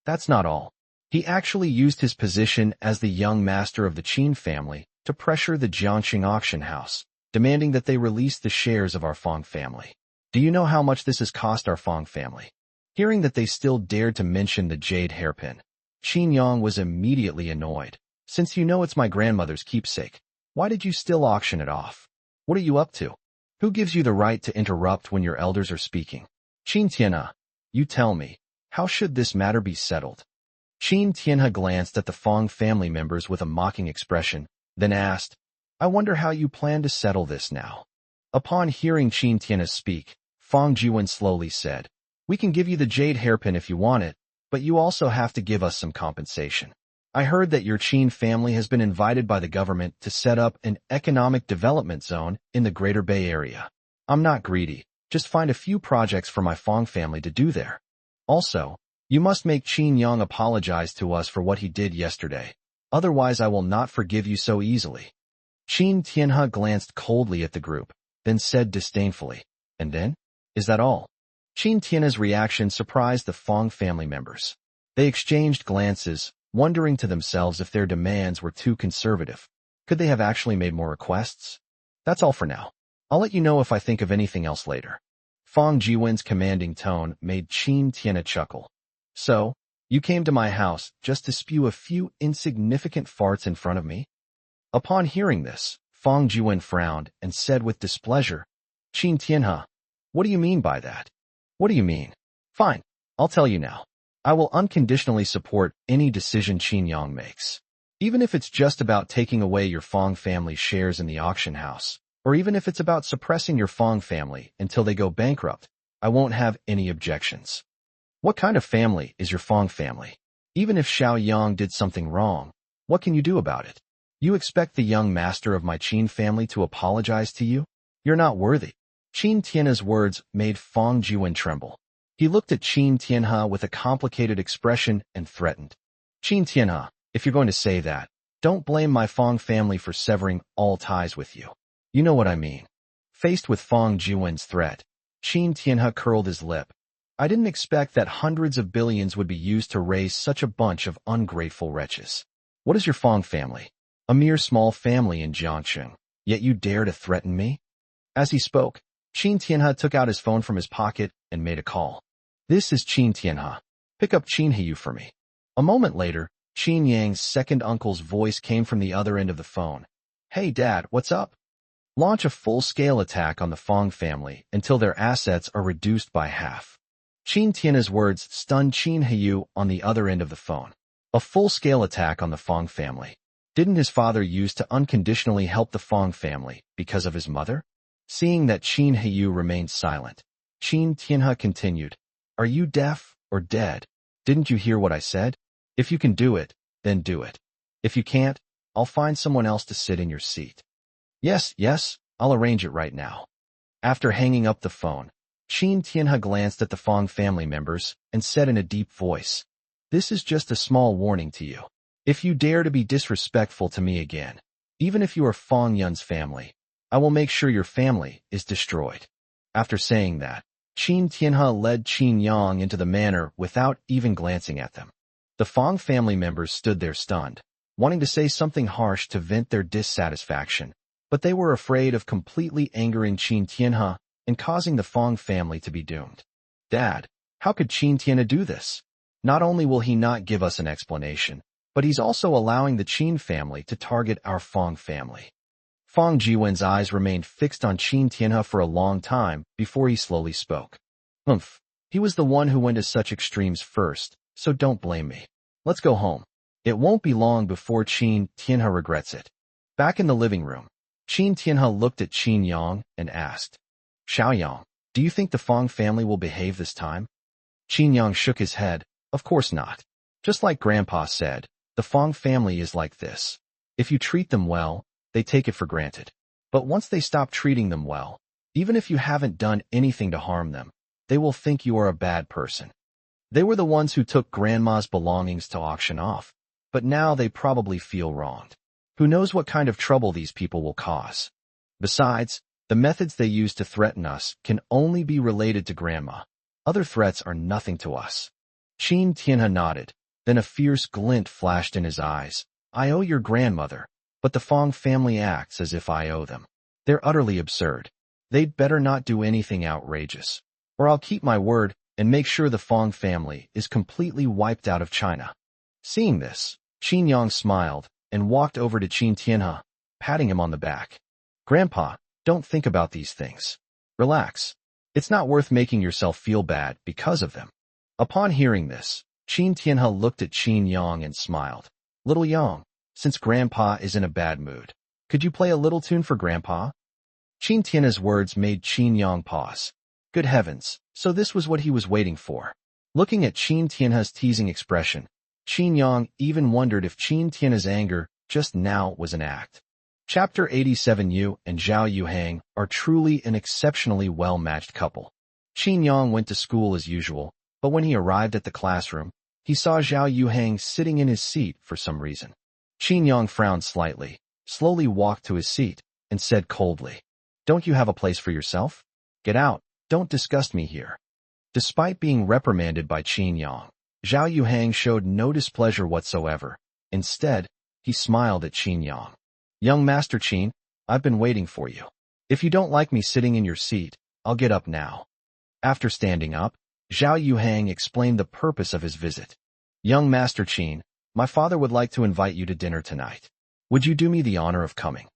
That's not all. He actually used his position as the young master of the Qin family to pressure the Jiangxing auction house, demanding that they release the shares of our Fang family. Do you know how much this has cost our Fang family? Hearing that they still dared to mention the jade hairpin, Qin Yang was immediately annoyed. Since you know it's my grandmother's keepsake, why did you still auction it off? What are you up to? Who gives you the right to interrupt when your elders are speaking? Qin Tianhe, you tell me, how should this matter be settled? Qin Tianhe glanced at the Fang family members with a mocking expression, then asked, I wonder how you plan to settle this now. Upon hearing Qin Tianhe speak, Fang Jiwen slowly said, we can give you the jade hairpin if you want it, but you also have to give us some compensation. I heard that your Qin family has been invited by the government to set up an economic development zone in the Greater Bay Area. I'm not greedy, just find a few projects for my Fang family to do there. Also, you must make Qin Yang apologize to us for what he did yesterday. Otherwise I will not forgive you so easily. Qin Tianhe glanced coldly at the group, then said disdainfully, and then? Is that all? Qin Tianhe's reaction surprised the Fang family members. They exchanged glances, wondering to themselves if their demands were too conservative. Could they have actually made more requests? That's all for now. I'll let you know if I think of anything else later. Fang Jiwen's commanding tone made Qin Tianhe chuckle. So, You came to my house just to spew a few insignificant farts in front of me? Upon hearing this, Fang Jiwen frowned and said with displeasure, Qin Tianhe, what do you mean by that? What do you mean? Fine, I'll tell you now. I will unconditionally support any decision Qin Yang makes. Even if it's just about taking away your Fang family shares in the auction house, or even if it's about suppressing your Fang family until they go bankrupt, I won't have any objections. What kind of family is your Fang family? Even if Xiao Yang did something wrong, what can you do about it? You expect the young master of my Qin family to apologize to you? You're not worthy. Qin Tianhe's words made Fang Jiwen tremble. He looked at Qin Tianhe with a complicated expression and threatened. Qin Tianhe, if you're going to say that, don't blame my Fang family for severing all ties with you. You know what I mean. Faced with Fang Jiwen's threat, Qin Tianhe curled his lip. I didn't expect that hundreds of billions would be used to raise such a bunch of ungrateful wretches. What is your Fang family? A mere small family in Jiangcheng, yet you dare to threaten me? As he spoke, Qin Tianhe took out his phone from his pocket and made a call. This is Qin Tianhe. Pick up Qin Heyu for me. A moment later, Qin Yang's second uncle's voice came from the other end of the phone. Hey Dad, what's up? Launch a full-scale attack on the Fang family until their assets are reduced by half. Qin Tianhe's words stunned Qin Heyu on the other end of the phone. A full-scale attack on the Fang family. Didn't his father used to unconditionally help the Fang family because of his mother? Seeing that Qin Heyu remained silent, Qin Tianhe continued, Are you deaf or dead? Didn't you hear what I said? If you can do it, then do it. If you can't, I'll find someone else to sit in your seat. Yes, I'll arrange it right now. After hanging up the phone, Qin Tianhe glanced at the Fang family members and said in a deep voice, This is just a small warning to you. If you dare to be disrespectful to me again, even if you are Fang Yun's family, I will make sure your family is destroyed. After saying that, Qin Tianhe led Qin Yang into the manor without even glancing at them. The Fang family members stood there stunned, wanting to say something harsh to vent their dissatisfaction, but they were afraid of completely angering Qin Tianhe and causing the Fang family to be doomed. Dad, how could Qin Tianhe do this? Not only will he not give us an explanation, but he's also allowing the Qin family to target our Fang family. Fang Jiwen's eyes remained fixed on Qin Tianhe for a long time before he slowly spoke. He was the one who went to such extremes first, so don't blame me. Let's go home. It won't be long before Qin Tianhe regrets it. Back in the living room, Qin Tianhe looked at Qin Yang and asked, Xiao Yang, do you think the Fang family will behave this time? Qin Yang shook his head. Of course not. Just like Grandpa said, the Fang family is like this. If you treat them well, they take it for granted. But once they stop treating them well, even if you haven't done anything to harm them, they will think you are a bad person. They were the ones who took Grandma's belongings to auction off, but now they probably feel wronged. Who knows what kind of trouble these people will cause? Besides, the methods they use to threaten us can only be related to Grandma. Other threats are nothing to us. Qin Tianhe nodded, then a fierce glint flashed in his eyes. I owe your grandmother, but the Fang family acts as if I owe them. They're utterly absurd. They'd better not do anything outrageous, or I'll keep my word and make sure the Fang family is completely wiped out of China. Seeing this, Qin Yang smiled and walked over to Qin Tianhe, patting him on the back. Grandpa, don't think about these things. Relax. It's not worth making yourself feel bad because of them. Upon hearing this, Qin Tianhe looked at Qin Yang and smiled. Little Yang, since Grandpa is in a bad mood, could you play a little tune for Grandpa? Qin Tianhe's words made Qin Yang pause. Good heavens, so this was what he was waiting for. Looking at Qin Tianhe's teasing expression, Qin Yang even wondered if Qin Tianhe's anger just now was an act. Chapter 87. Yu and Zhao Yuhang are truly an exceptionally well-matched couple. Qin Yang went to school as usual, but when he arrived at the classroom, he saw Zhao Yuhang sitting in his seat for some reason. Qin Yang frowned slightly, slowly walked to his seat, and said coldly, Don't you have a place for yourself? Get out, don't disgust me here. Despite being reprimanded by Qin Yang, Zhao Yuhang showed no displeasure whatsoever. Instead, he smiled at Qin Yang. Young Master Qin, I've been waiting for you. If you don't like me sitting in your seat, I'll get up now. After standing up, Zhao Yuhang explained the purpose of his visit. Young Master Qin, my father would like to invite you to dinner tonight. Would you do me the honor of coming?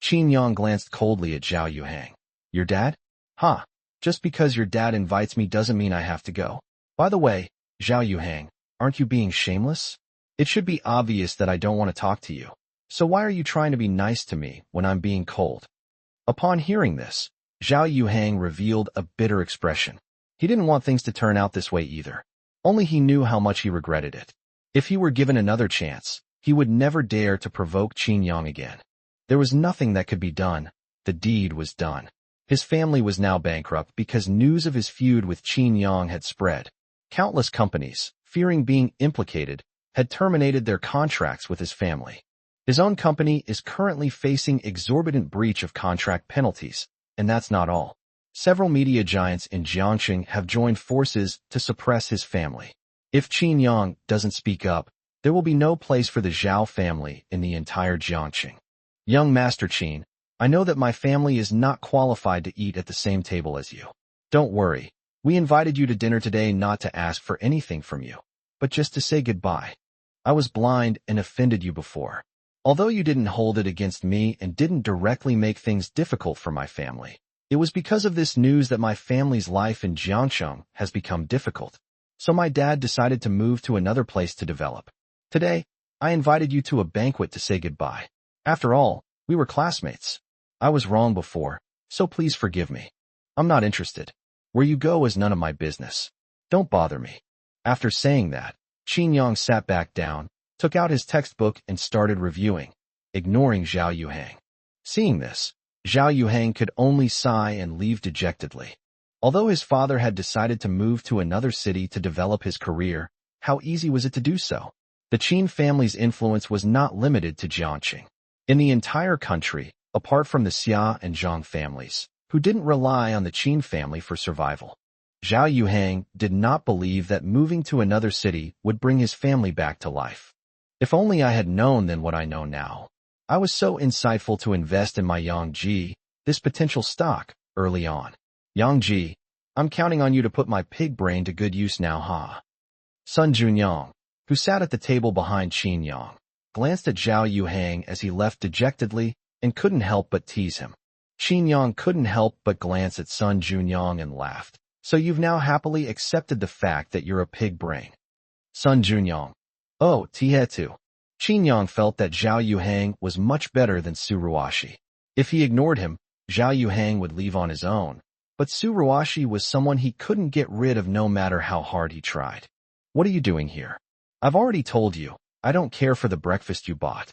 Qin Yang glanced coldly at Zhao Yuhang. Your dad? Huh. Just because your dad invites me doesn't mean I have to go. By the way, Zhao Yuhang, aren't you being shameless? It should be obvious that I don't want to talk to you. So why are you trying to be nice to me when I'm being cold? Upon hearing this, Zhao Yuhang revealed a bitter expression. He didn't want things to turn out this way either. Only he knew how much he regretted it. If he were given another chance, he would never dare to provoke Qin Yang again. There was nothing that could be done. The deed was done. His family was now bankrupt because news of his feud with Qin Yang had spread. Countless companies, fearing being implicated, had terminated their contracts with his family. His own company is currently facing exorbitant breach of contract penalties, and that's not all. Several media giants in Jiangxing have joined forces to suppress his family. If Qin Yang doesn't speak up, there will be no place for the Zhao family in the entire Jiangxing. Young Master Qin, I know that my family is not qualified to eat at the same table as you. Don't worry. We invited you to dinner today not to ask for anything from you, but just to say goodbye. I was blind and offended you before. Although you didn't hold it against me and didn't directly make things difficult for my family, it was because of this news that my family's life in Jiangxing has become difficult. So my dad decided to move to another place to develop. Today, I invited you to a banquet to say goodbye. After all, we were classmates. I was wrong before, so please forgive me. I'm not interested. Where you go is none of my business. Don't bother me. After saying that, Qin Yang sat back down, took out his textbook and started reviewing, ignoring Zhao Yuhang. Seeing this, Zhao Yuhang could only sigh and leave dejectedly. Although his father had decided to move to another city to develop his career, how easy was it to do so? The Qin family's influence was not limited to Jiangxing. In the entire country, apart from the Xia and Zhang families, who didn't rely on the Qin family for survival, Zhao Yuhang did not believe that moving to another city would bring his family back to life. If only I had known then what I know now. I was so insightful to invest in my Yangji, this potential stock, early on. Yangji, I'm counting on you to put my pig brain to good use now, huh? Sun Junyang, who sat at the table behind Qin Yang, glanced at Zhao Yuhang as he left dejectedly and couldn't help but tease him. Qin Yang couldn't help but glance at Sun Junyang and laughed. So you've now happily accepted the fact that you're a pig brain. Sun Junyang. Oh, Tietu. Qin Yang felt that Zhao Yuhang was much better than Su Ruashi. If he ignored him, Zhao Yuhang would leave on his own. But Su Ruashi was someone he couldn't get rid of no matter how hard he tried. What are you doing here? I've already told you, I don't care for the breakfast you bought.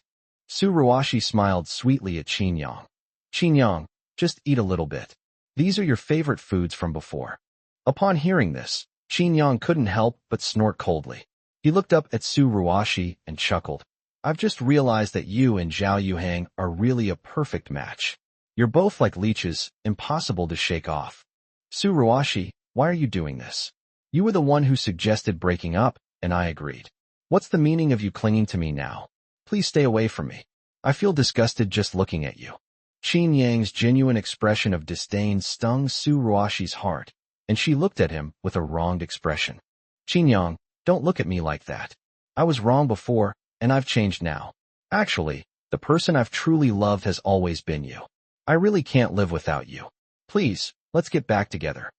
Su Ruashi smiled sweetly at Qin Yang. Qin Yang, just eat a little bit. These are your favorite foods from before. Upon hearing this, Qin Yang couldn't help but snort coldly. He looked up at Su Ruashi and chuckled. I've just realized that you and Zhao Yuhang are really a perfect match. You're both like leeches, impossible to shake off. Su Ruashi, why are you doing this? You were the one who suggested breaking up, and I agreed. What's the meaning of you clinging to me now? Please stay away from me. I feel disgusted just looking at you. Qin Yang's genuine expression of disdain stung Su Ruashi's heart, and she looked at him with a wronged expression. Qin Yang, don't look at me like that. I was wrong before, and I've changed now. Actually, the person I've truly loved has always been you. I really can't live without you. Please, let's get back together.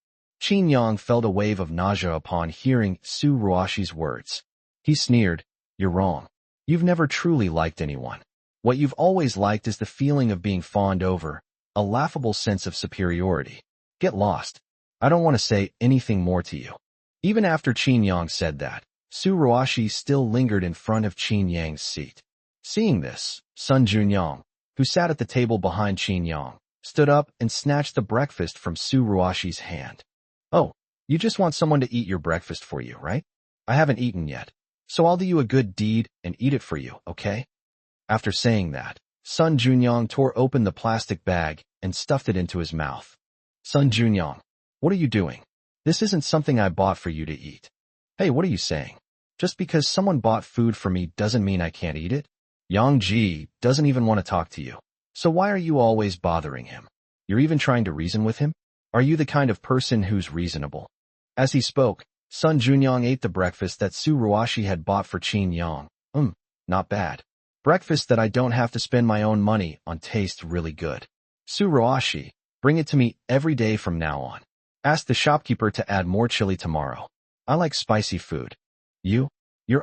Qin Yang felt a wave of nausea upon hearing Su Ruashi's words. He sneered, you're wrong. You've never truly liked anyone. What you've always liked is the feeling of being fawned over, a laughable sense of superiority. Get lost. I don't want to say anything more to you. Even after Qin Yang said that, Su Ruashi still lingered in front of Qin Yang's seat. Seeing this, Sun Junyang, who sat at the table behind Qin Yang, stood up and snatched the breakfast from Su Ruashi's hand. Oh, you just want someone to eat your breakfast for you, right? I haven't eaten yet, so I'll do you a good deed and eat it for you, okay? After saying that, Sun Junyang tore open the plastic bag and stuffed it into his mouth. Sun Junyang, what are you doing? This isn't something I bought for you to eat. Hey, what are you saying? Just because someone bought food for me doesn't mean I can't eat it? Yang Ji doesn't even want to talk to you. So why are you always bothering him? You're even trying to reason with him? Are you the kind of person who's reasonable? As he spoke, Sun Junyong ate the breakfast that Su Ruashi had bought for Qin Yang. Not bad. Breakfast that I don't have to spend my own money on tastes really good. Su Ruashi, bring it to me every day from now on. Ask the shopkeeper to add more chili tomorrow. I like spicy food. You're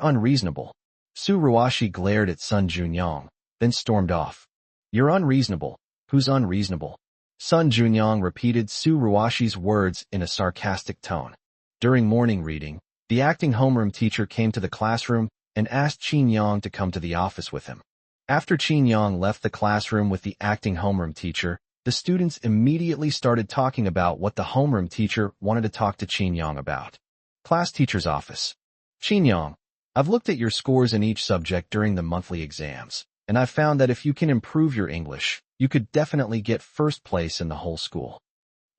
unreasonable. Su Ruashi glared at Sun Junyong, then stormed off. You're unreasonable. Who's unreasonable? Sun Junyong repeated Su Ruashi's words in a sarcastic tone. During morning reading, the acting homeroom teacher came to the classroom and asked Qin Yang to come to the office with him. After Qin Yang left the classroom with the acting homeroom teacher, the students immediately started talking about what the homeroom teacher wanted to talk to Qin Yang about. Class teacher's office. Qin Yang, I've looked at your scores in each subject during the monthly exams, and I've found that if you can improve your English, you could definitely get first place in the whole school.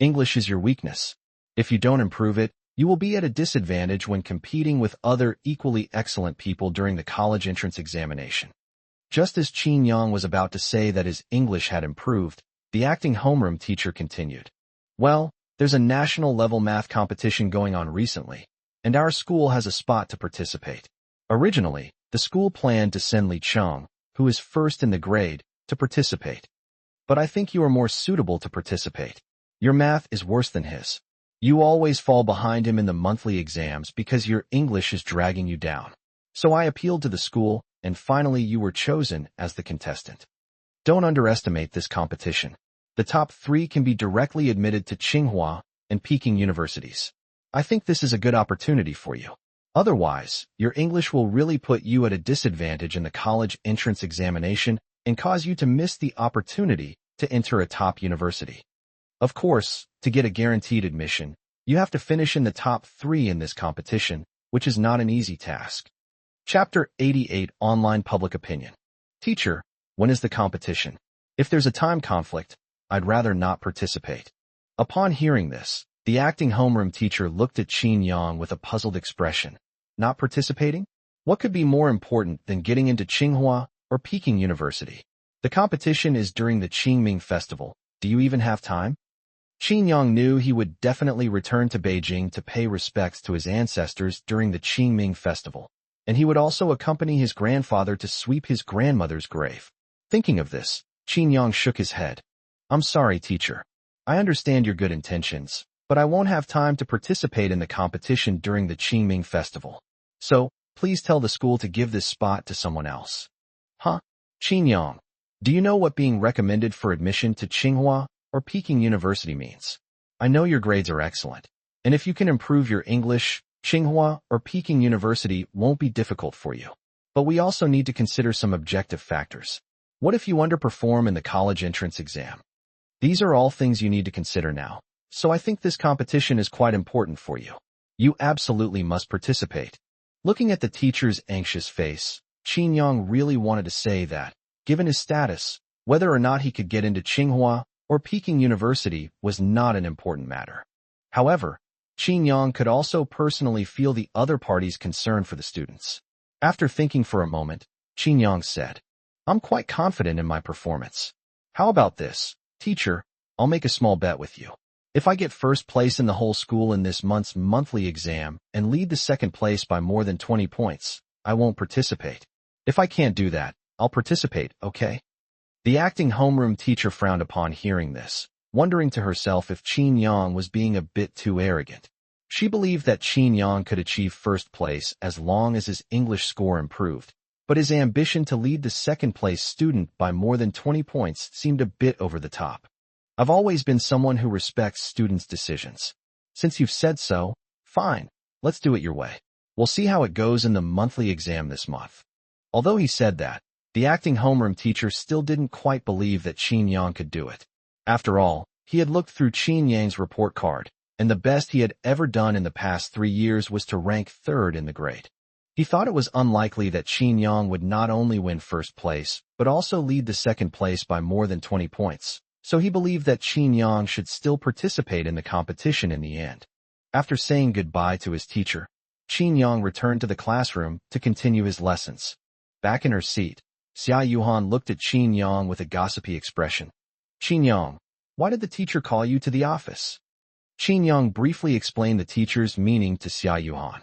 English is your weakness. If you don't improve it, you will be at a disadvantage when competing with other equally excellent people during the college entrance examination. Just as Qin Yang was about to say that his English had improved, the acting homeroom teacher continued. Well, there's a national-level math competition going on recently, and our school has a spot to participate. Originally, the school planned to send Li Cheng, who is first in the grade, to participate. But I think you are more suitable to participate. Your math is worse than his. You always fall behind him in the monthly exams because your English is dragging you down. So I appealed to the school, and finally you were chosen as the contestant. Don't underestimate this competition. The top 3 can be directly admitted to Tsinghua and Peking universities. I think this is a good opportunity for you. Otherwise, your English will really put you at a disadvantage in the college entrance examination and cause you to miss the opportunity to enter a top university. Of course, to get a guaranteed admission, you have to finish in the top 3 in this competition, which is not an easy task. Chapter 88 Online Public Opinion. Teacher, when is the competition? If there's a time conflict, I'd rather not participate. Upon hearing this, the acting homeroom teacher looked at Qin Yang with a puzzled expression. Not participating? What could be more important than getting into Tsinghua or Peking University? The competition is during the Qingming Festival. Do you even have time? Qin Yang knew he would definitely return to Beijing to pay respects to his ancestors during the Qingming Festival, and he would also accompany his grandfather to sweep his grandmother's grave. Thinking of this, Qin Yang shook his head. I'm sorry, teacher. I understand your good intentions, but I won't have time to participate in the competition during the Qingming Festival. So, please tell the school to give this spot to someone else. Huh? Qin Yang, do you know what being recommended for admission to Tsinghua or Peking University means? I know your grades are excellent, and if you can improve your English, Tsinghua or Peking University won't be difficult for you. But we also need to consider some objective factors. What if you underperform in the college entrance exam? These are all things you need to consider now, so I think this competition is quite important for you. You absolutely must participate. Looking at the teacher's anxious face, Qin Yang really wanted to say that, given his status, whether or not he could get into Tsinghua or Peking University was not an important matter. However, Qin Yang could also personally feel the other party's concern for the students. After thinking for a moment, Qin Yang said, I'm quite confident in my performance. How about this, teacher? I'll make a small bet with you. If I get first place in the whole school in this month's monthly exam and lead the second place by more than 20 points, I won't participate. If I can't do that, I'll participate, okay? The acting homeroom teacher frowned upon hearing this, wondering to herself if Qin Yang was being a bit too arrogant. She believed that Qin Yang could achieve first place as long as his English score improved, but his ambition to lead the second-place student by more than 20 points seemed a bit over the top. I've always been someone who respects students' decisions. Since you've said so, fine, let's do it your way. We'll see how it goes in the monthly exam this month. Although he said that, the acting homeroom teacher still didn't quite believe that Qin Yang could do it. After all, he had looked through Qin Yang's report card, and the best he had ever done in the past 3 years was to rank 3rd in the grade. He thought it was unlikely that Qin Yang would not only win first place, but also lead the second place by more than 20 points. So he believed that Qin Yang should still participate in the competition in the end. After saying goodbye to his teacher, Qin Yang returned to the classroom to continue his lessons. Back in her seat, Xia Yuhan looked at Qin Yang with a gossipy expression. Qin Yang, why did the teacher call you to the office? Qin Yang briefly explained the teacher's meaning to Xia Yuan.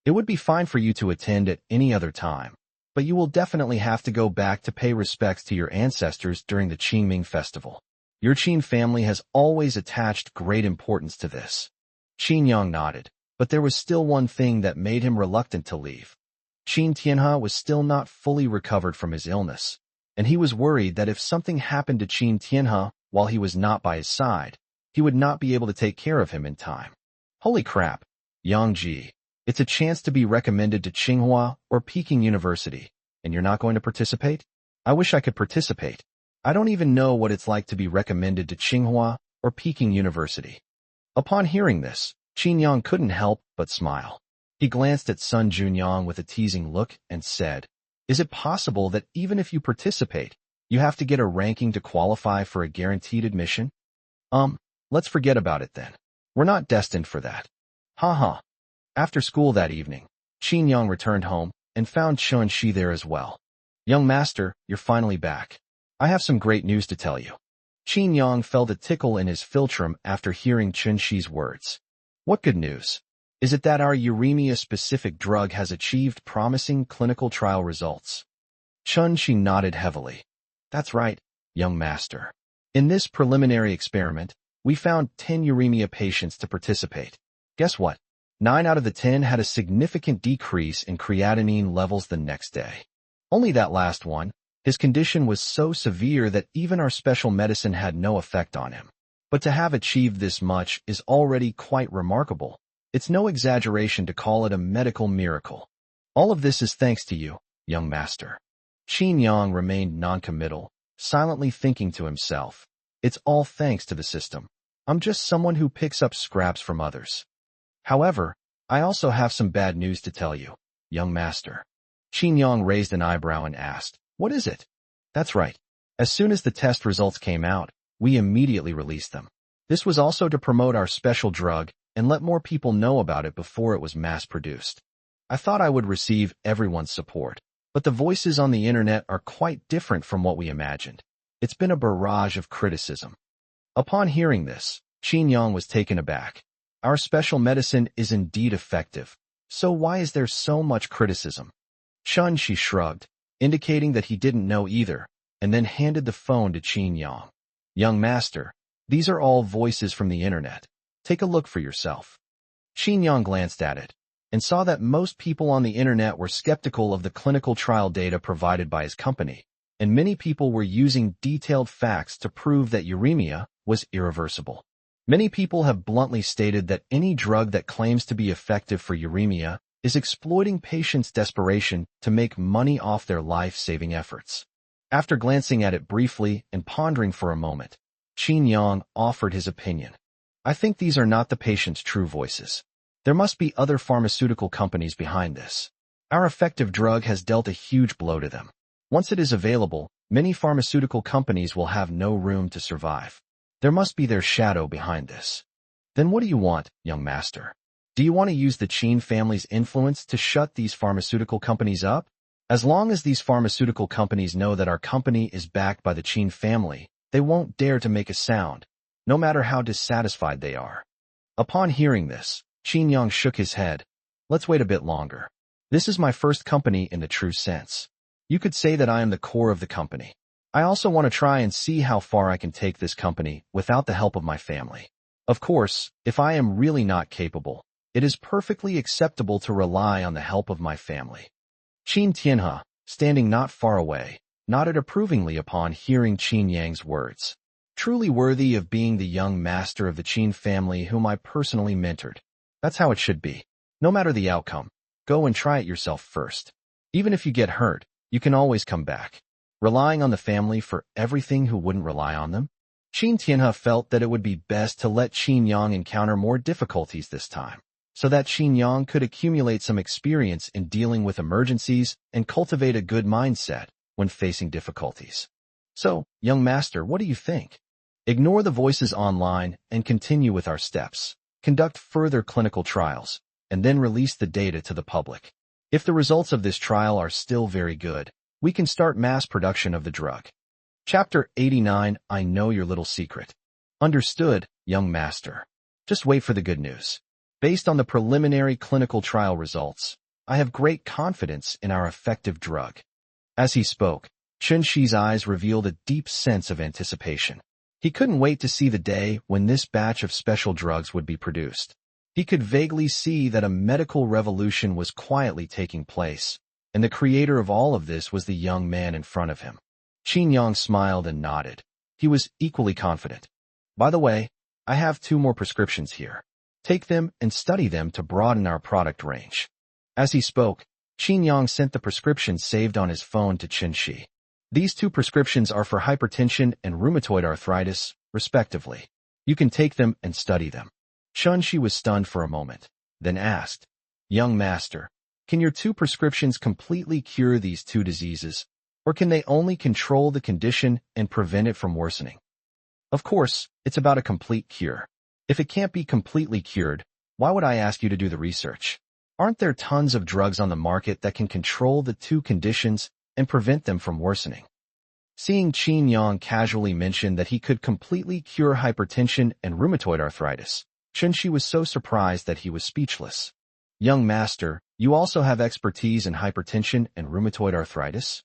It would be fine for you to attend at any other time, but you will definitely have to go back to pay respects to your ancestors during the Qingming festival. Your Qin family has always attached great importance to this. Qin Yang nodded, but there was still one thing that made him reluctant to leave. Qin Tianhe was still not fully recovered from his illness, and he was worried that if something happened to Qin Tianhe while he was not by his side, he would not be able to take care of him in time. Holy crap, Yang Ji. It's a chance to be recommended to Tsinghua or Peking University, and you're not going to participate? I wish I could participate. I don't even know what it's like to be recommended to Tsinghua or Peking University. Upon hearing this, Qin Yang couldn't help but smile. He glanced at Sun Junyang with a teasing look and said, "Is it possible that even if you participate, you have to get a ranking to qualify for a guaranteed admission?" Let's forget about it then. We're not destined for that. Ha. After school that evening, Qin Yang returned home and found Chun Shi there as well. "Young master, you're finally back. I have some great news to tell you." Qin Yang felt a tickle in his philtrum after hearing Chun Shi's words. "What good news? Is it that our uremia-specific drug has achieved promising clinical trial results?" Chun Shi nodded heavily. "That's right, young master. In this preliminary experiment, we found 10 uremia patients to participate. Guess what? 9 out of the 10 had a significant decrease in creatinine levels the next day. Only that last one, his condition was so severe that even our special medicine had no effect on him. But to have achieved this much is already quite remarkable. It's no exaggeration to call it a medical miracle. All of this is thanks to you, young master." Qin Yang remained noncommittal, silently thinking to himself, "It's all thanks to the system. I'm just someone who picks up scraps from others. However, I also have some bad news to tell you, young master." Qin Yang raised an eyebrow and asked, "What is it?" "That's right. As soon as the test results came out, we immediately released them. This was also to promote our special drug and let more people know about it before it was mass-produced. I thought I would receive everyone's support, but the voices on the internet are quite different from what we imagined. It's been a barrage of criticism." Upon hearing this, Qin Yang was taken aback. Our special medicine is indeed effective, so why is there so much criticism? Chun Shi shrugged, indicating that he didn't know either, and then handed the phone to Qin Yang. "Young master, these are all voices from the internet. Take a look for yourself." Qin Yang glanced at it, and saw that most people on the internet were skeptical of the clinical trial data provided by his company, and many people were using detailed facts to prove that uremia was irreversible. Many people have bluntly stated that any drug that claims to be effective for uremia is exploiting patients' desperation to make money off their life-saving efforts. After glancing at it briefly and pondering for a moment, Qin Yang offered his opinion. "I think these are not the patient's true voices. There must be other pharmaceutical companies behind this. Our effective drug has dealt a huge blow to them. Once it is available, many pharmaceutical companies will have no room to survive. There must be their shadow behind this." "Then what do you want, young master? Do you want to use the Qin family's influence to shut these pharmaceutical companies up? As long as these pharmaceutical companies know that our company is backed by the Qin family, they won't dare to make a sound, no matter how dissatisfied they are." Upon hearing this, Qin Yang shook his head. "Let's wait a bit longer. This is my first company in the true sense. You could say that I am the core of the company. I also want to try and see how far I can take this company without the help of my family. Of course, if I am really not capable, it is perfectly acceptable to rely on the help of my family." Qin Tianhe, standing not far away, nodded approvingly upon hearing Qin Yang's words. "Truly worthy of being the young master of the Qin family whom I personally mentored. That's how it should be. No matter the outcome, go and try it yourself first. Even if you get hurt, you can always come back. Relying on the family for everything who wouldn't rely on them?" Qin Tianhe felt that it would be best to let Qin Yang encounter more difficulties this time, so that Qin Yang could accumulate some experience in dealing with emergencies and cultivate a good mindset when facing difficulties. "So, young master, what do you think? Ignore the voices online and continue with our steps. Conduct further clinical trials, and then release the data to the public. If the results of this trial are still very good, we can start mass production of the drug." Chapter 89. I Know Your Little Secret. "Understood, young master." Just wait for the good news. Based on the preliminary clinical trial results, I have great confidence in our effective drug. As he spoke, Chunxi's eyes revealed a deep sense of anticipation. He couldn't wait to see the day when this batch of special drugs would be produced. He could vaguely see that a medical revolution was quietly taking place, and the creator of all of this was the young man in front of him. Qin Yang smiled and nodded. He was equally confident. By the way, I have 2 more prescriptions here. Take them and study them to broaden our product range. As he spoke, Qin Yang sent the prescriptions saved on his phone to Chunxi. These 2 prescriptions are for hypertension and rheumatoid arthritis, respectively. You can take them and study them. Chunxi was stunned for a moment, then asked, "Young master, can your 2 prescriptions completely cure these 2 diseases, or can they only control the condition and prevent it from worsening?" Of course, it's about a complete cure. If it can't be completely cured, why would I ask you to do the research? Aren't there tons of drugs on the market that can control the 2 conditions and prevent them from worsening? Seeing Qin Yang casually mention that he could completely cure hypertension and rheumatoid arthritis, Chunxi was so surprised that he was speechless. "Young master, you also have expertise in hypertension and rheumatoid arthritis?"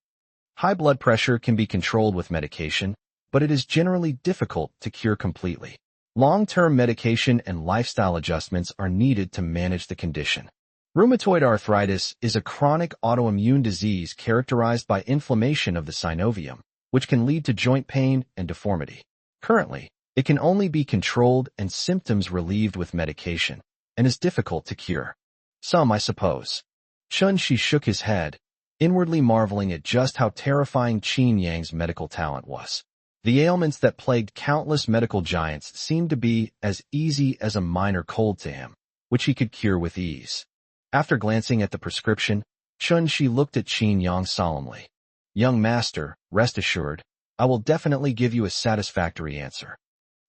High blood pressure can be controlled with medication, but it is generally difficult to cure completely. Long-term medication and lifestyle adjustments are needed to manage the condition. Rheumatoid arthritis is a chronic autoimmune disease characterized by inflammation of the synovium, which can lead to joint pain and deformity. Currently, it can only be controlled and symptoms relieved with medication, and is difficult to cure. Some, I suppose. Chunxi shook his head, inwardly marveling at just how terrifying Qin Yang's medical talent was. The ailments that plagued countless medical giants seemed to be as easy as a minor cold to him, which he could cure with ease. After glancing at the prescription, Chunxi looked at Qin Yang solemnly. "Young master, rest assured, I will definitely give you a satisfactory answer."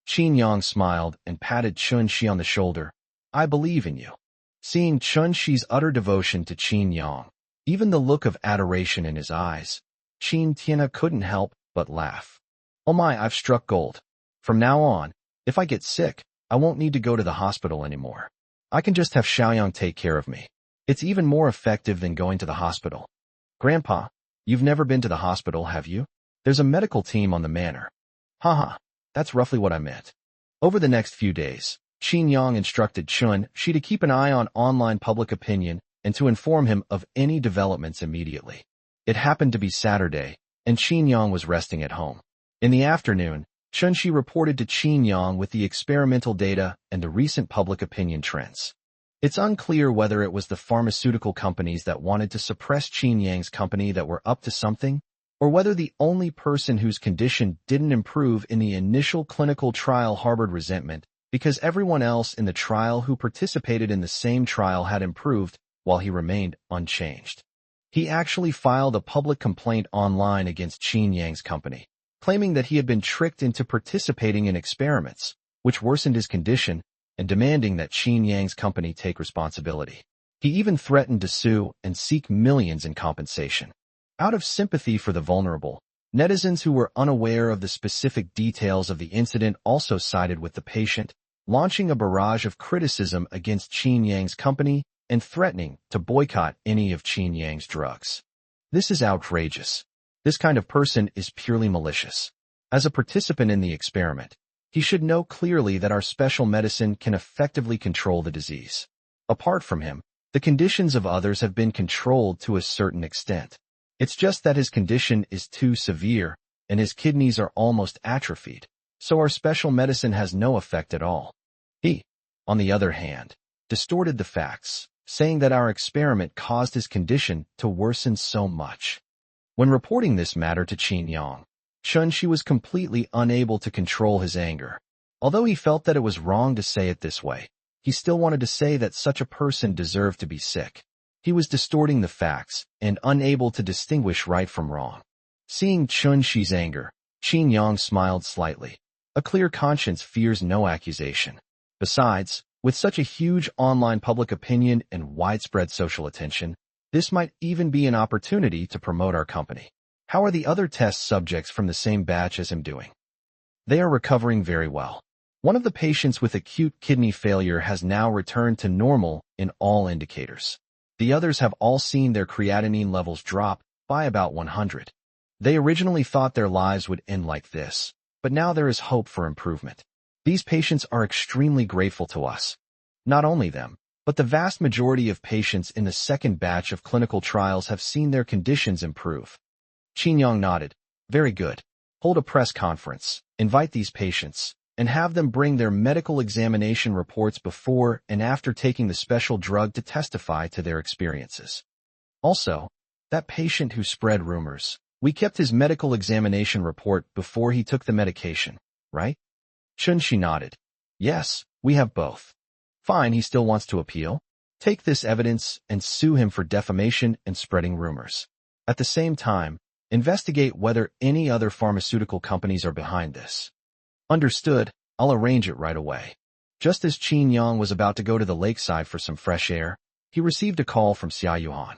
Qin Yang smiled and patted Chunxi on the shoulder. "I believe in you." Seeing Chunxi's utter devotion to Qin Yang, even the look of adoration in his eyes, Qin Tiana couldn't help but laugh. "Oh my, I've struck gold. From now on, if I get sick, I won't need to go to the hospital anymore. I can just have Xiaoyang take care of me. It's even more effective than going to the hospital." "Grandpa, you've never been to the hospital, have you? There's a medical team on the manor." "Haha, that's roughly what I meant." Over the next few days, Qin Yang instructed Chunxi to keep an eye on online public opinion and to inform him of any developments immediately. It happened to be Saturday, and Qin Yang was resting at home. In the afternoon, Chunxi reported to Qin Yang with the experimental data and the recent public opinion trends. It's unclear whether it was the pharmaceutical companies that wanted to suppress Qin Yang's company that were up to something, or whether the only person whose condition didn't improve in the initial clinical trial harbored resentment because everyone else in the trial who participated in the same trial had improved while he remained unchanged. He actually filed a public complaint online against Qin Yang's company, claiming that he had been tricked into participating in experiments, which worsened his condition, and demanding that Qin Yang's company take responsibility. He even threatened to sue and seek millions in compensation. Out of sympathy for the vulnerable, netizens who were unaware of the specific details of the incident also sided with the patient, launching a barrage of criticism against Qin Yang's company and threatening to boycott any of Qin Yang's drugs. This is outrageous. This kind of person is purely malicious. As a participant in the experiment, he should know clearly that our special medicine can effectively control the disease. Apart from him, the conditions of others have been controlled to a certain extent. It's just that his condition is too severe, and his kidneys are almost atrophied, so our special medicine has no effect at all. He, on the other hand, distorted the facts, saying that our experiment caused his condition to worsen so much. When reporting this matter to Qin Yang, Chunxi was completely unable to control his anger. Although he felt that it was wrong to say it this way, he still wanted to say that such a person deserved to be sick. He was distorting the facts and unable to distinguish right from wrong. Seeing Chunxi's anger, Qin Yang smiled slightly. A clear conscience fears no accusation. Besides, with such a huge online public opinion and widespread social attention, this might even be an opportunity to promote our company. How are the other test subjects from the same batch as him doing? They are recovering very well. One of the patients with acute kidney failure has now returned to normal in all indicators. The others have all seen their creatinine levels drop by about 100. They originally thought their lives would end like this, but now there is hope for improvement. These patients are extremely grateful to us. Not only them, but the vast majority of patients in the second batch of clinical trials have seen their conditions improve. Qin Yang nodded. Very good. Hold a press conference, invite these patients, and have them bring their medical examination reports before and after taking the special drug to testify to their experiences. Also, that patient who spread rumors, we kept his medical examination report before he took the medication, right? Chunshi nodded. Yes, we have both. Fine, he still wants to appeal. Take this evidence and sue him for defamation and spreading rumors. At the same time, investigate whether any other pharmaceutical companies are behind this. Understood, I'll arrange it right away. Just as Qin Yang was about to go to the lakeside for some fresh air, he received a call from Xia Yuhan.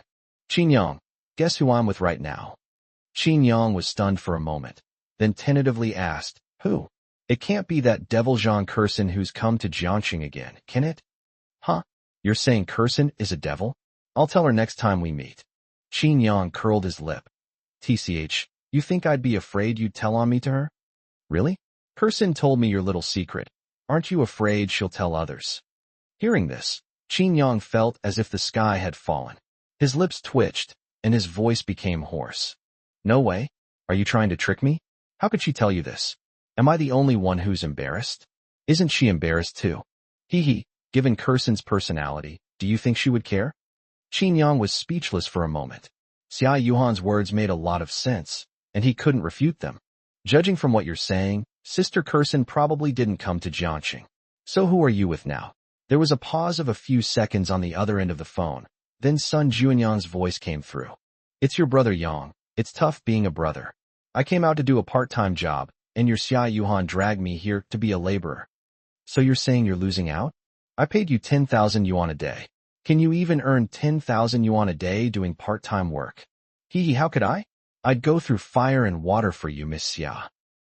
Qin Yang, guess who I'm with right now? Qin Yang was stunned for a moment, then tentatively asked, who? It can't be that devil Zhang Kursin who's come to Jiangxing again, can it? Huh? You're saying Kursin is a devil? I'll tell her next time we meet. Qin Yang curled his lip. TCH, you think I'd be afraid you'd tell on me to her? Really? Kursin told me your little secret. Aren't you afraid she'll tell others? Hearing this, Qin Yang felt as if the sky had fallen. His lips twitched, and his voice became hoarse. No way. Are you trying to trick me? How could she tell you this? Am I the only one who's embarrassed? Isn't she embarrassed too? Hee, given Kursin's personality, do you think she would care? Qin Yang was speechless for a moment. Xia Yuhan's words made a lot of sense, and he couldn't refute them. Judging from what you're saying, Sister Kursin probably didn't come to Jiangxing. So who are you with now? There was a pause of a few seconds on the other end of the phone. Then Sun Juanyang's voice came through. It's your brother Yang. It's tough being a brother. I came out to do a part-time job, and your Xia Yuhan dragged me here to be a laborer. So you're saying you're losing out? I paid you 10,000 yuan a day. Can you even earn 10,000 yuan a day doing part-time work? How could I? I'd go through fire and water for you, Miss Xia.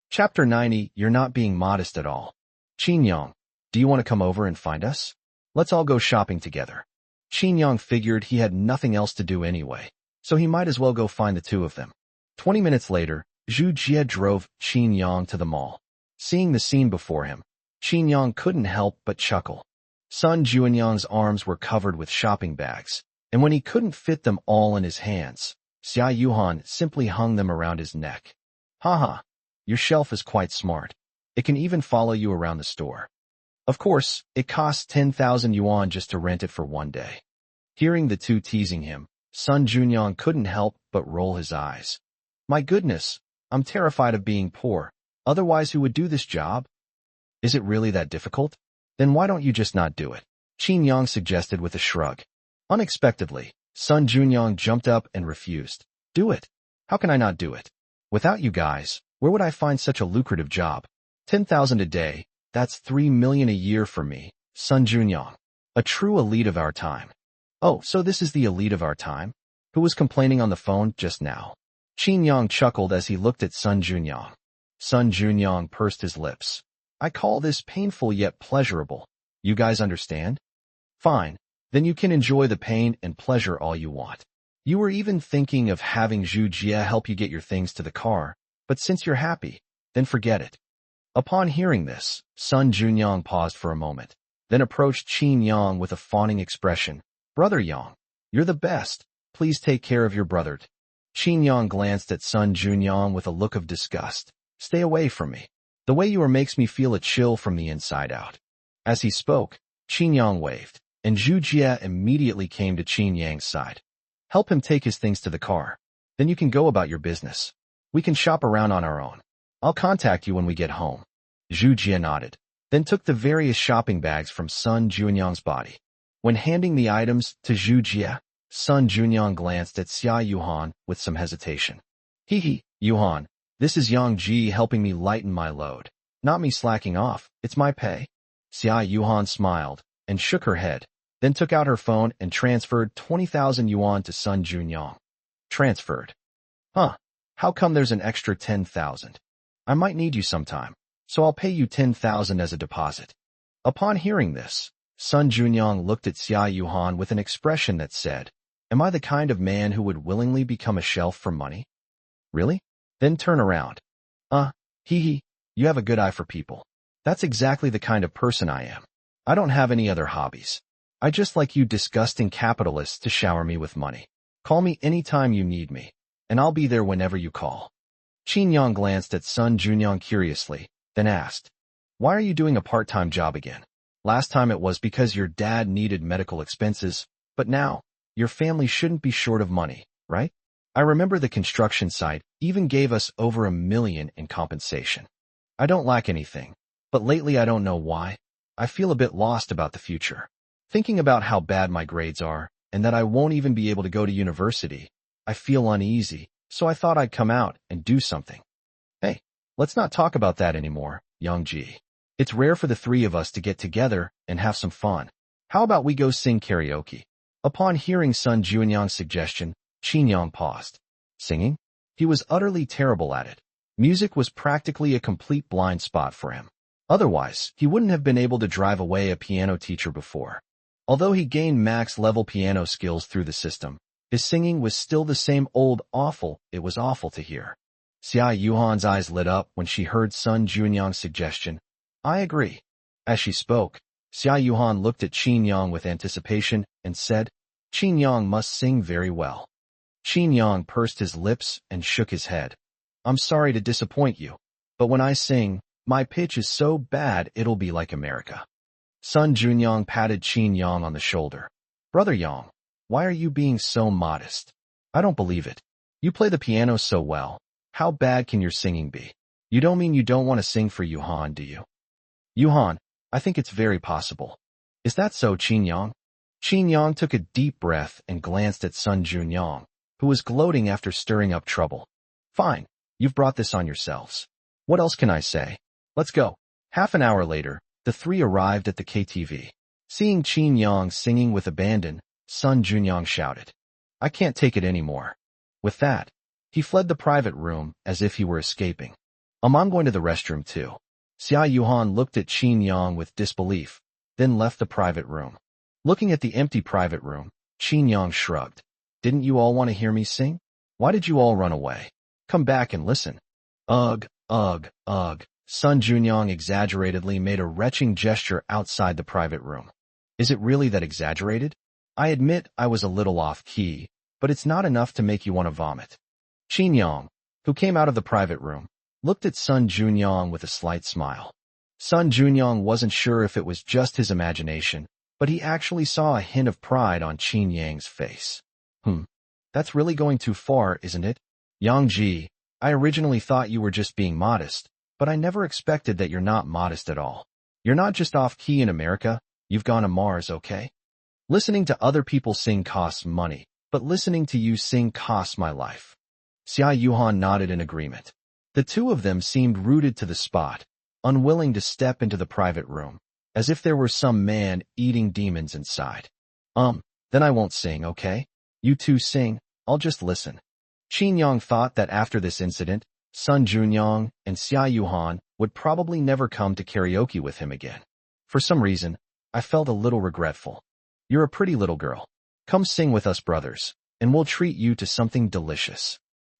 Chapter 90, You're not being modest at all. Qin Yang, do you want to come over and find us? Let's all go shopping together. Qin Yang figured he had nothing else to do anyway, so he might as well go find the two of them. 20 minutes later, Zhu Jie drove Qin Yang to the mall. Seeing the scene before him, Qin Yang couldn't help but chuckle. Sun Juanyang's arms were covered with shopping bags, and when he couldn't fit them all in his hands, Xia Yuhan simply hung them around his neck. Haha, your shelf is quite smart. It can even follow you around the store. Of course, it costs 10,000 yuan just to rent it for one day. Hearing the two teasing him, Sun Juanyang couldn't help but roll his eyes. My goodness, I'm terrified of being poor. Otherwise, who would do this job? Is it really that difficult? Then why don't you just not do it? Qin Yang suggested with a shrug. Unexpectedly, Sun Juanyang jumped up and refused. Do it. How can I not do it? Without you guys, where would I find such a lucrative job? 10,000 a day, that's 3 million a year for me, Sun Juanyang. A true elite of our time. Oh, so this is the elite of our time? Who was complaining on the phone just now? Qin Yang chuckled as he looked at Sun Juanyang. Sun Juanyang pursed his lips. I call this painful yet pleasurable. You guys understand? Fine. Then you can enjoy the pain and pleasure all you want. You were even thinking of having Zhu Jie help you get your things to the car, but since you're happy, then forget it. Upon hearing this, Sun Juanyang paused for a moment, then approached Qin Yang with a fawning expression. Brother Yang, you're the best. Please take care of your brother. Qin Yang glanced at Sun Juanyang with a look of disgust. Stay away from me. The way you are makes me feel a chill from the inside out. As he spoke, Qin Yang waved, and Zhu Jie immediately came to Qin Yang's side. Help him take his things to the car. Then you can go about your business. We can shop around on our own. I'll contact you when we get home. Zhu Jie nodded, then took the various shopping bags from Sun Juanyang's body. When handing the items to Zhu Jie, Sun Juanyang glanced at Xia Yuhan with some hesitation. Yuhan, this is Yang Ji helping me lighten my load. Not me slacking off, it's my pay. Xia Yuhan smiled and shook her head, then took out her phone and transferred 20,000 yuan to Sun Juanyang. Transferred. Huh, how come there's an extra 10,000? I might need you sometime. so I'll pay you 10,000 as a deposit. Upon hearing this, Sun Junyong looked at Xia Yuhan with an expression that said, am I the kind of man who would willingly become a shelf for money? Really? Then turn around. Hee hee, you have a good eye for people. That's exactly the kind of person I am. I don't have any other hobbies. I just like you disgusting capitalists to shower me with money. Call me anytime you need me, and I'll be there whenever you call. Qin Yang glanced at Sun Junyong curiously, then asked, why are you doing a part-time job again? Last time it was because your dad needed medical expenses, but now, your family shouldn't be short of money, right? I remember the construction site even gave us over $1 million in compensation. I don't lack anything, but lately I don't know why. I feel a bit lost about the future. Thinking about how bad my grades are, and that I won't even be able to go to university, I feel uneasy, so I thought I'd come out and do something. Hey, let's not talk about that anymore, Yang Ji. It's rare for the three of us to get together and have some fun. How about we go sing karaoke? Upon hearing Sun Junyang's suggestion, Qin Yang paused. Singing? He was utterly terrible at it. Music was practically a complete blind spot for him. Otherwise, he wouldn't have been able to drive away a piano teacher before. Although he gained max-level piano skills through the system, his singing was still the same old awful. It was awful to hear. Xia Yuhan's eyes lit up when she heard Sun Junyang's suggestion. I agree. As she spoke, Xia Yuhan looked at Qin Yang with anticipation and said, Qin Yang must sing very well. Qin Yang pursed his lips and shook his head. I'm sorry to disappoint you, but when I sing, my pitch is so bad it'll be like America. Sun Junyong patted Qin Yang on the shoulder. Brother Yang, why are you being so modest? I don't believe it. You play the piano so well. How bad can your singing be? You don't mean you don't want to sing for Yuhan, do you? Yuhan, I think it's very possible. Is that so, Qin Yang? Qin Yang took a deep breath and glanced at Sun Junyong, who was gloating after stirring up trouble. Fine, you've brought this on yourselves. What else can I say? Let's go. Half an hour later, the three arrived at the KTV. Seeing Qin Yang singing with abandon, Sun Junyong shouted, I can't take it anymore. With that, he fled the private room as if he were escaping. I'm going to the restroom too. Xia Yuhan looked at Qin Yang with disbelief, then left the private room. Looking at the empty private room, Qin Yang shrugged. Didn't you all want to hear me sing? Why did you all run away? Come back and listen. Ugh. Sun Junyong exaggeratedly made a retching gesture outside the private room. Is it really that exaggerated? I admit I was a little off-key, but it's not enough to make you want to vomit. Qin Yang, who came out of the private room, looked at Sun Junyong with a slight smile. Sun Junyong wasn't sure if it was just his imagination, but he actually saw a hint of pride on Qin Yang's face. That's really going too far, isn't it? Yang Ji, I originally thought you were just being modest, but I never expected that you're not modest at all. You're not just off-key in America, you've gone to Mars, okay? Listening to other people sing costs money, but listening to you sing costs my life. Xia Yuhan nodded in agreement. The two of them seemed rooted to the spot, unwilling to step into the private room, as if there were some man-eating demons inside. Then I won't sing, okay? You two sing, I'll just listen. Qin Yang thought that after this incident, Sun Junyong and Xia Yuhan would probably never come to karaoke with him again. For some reason, I felt a little regretful. You're a pretty little girl. Come sing with us, brothers, and we'll treat you to something delicious.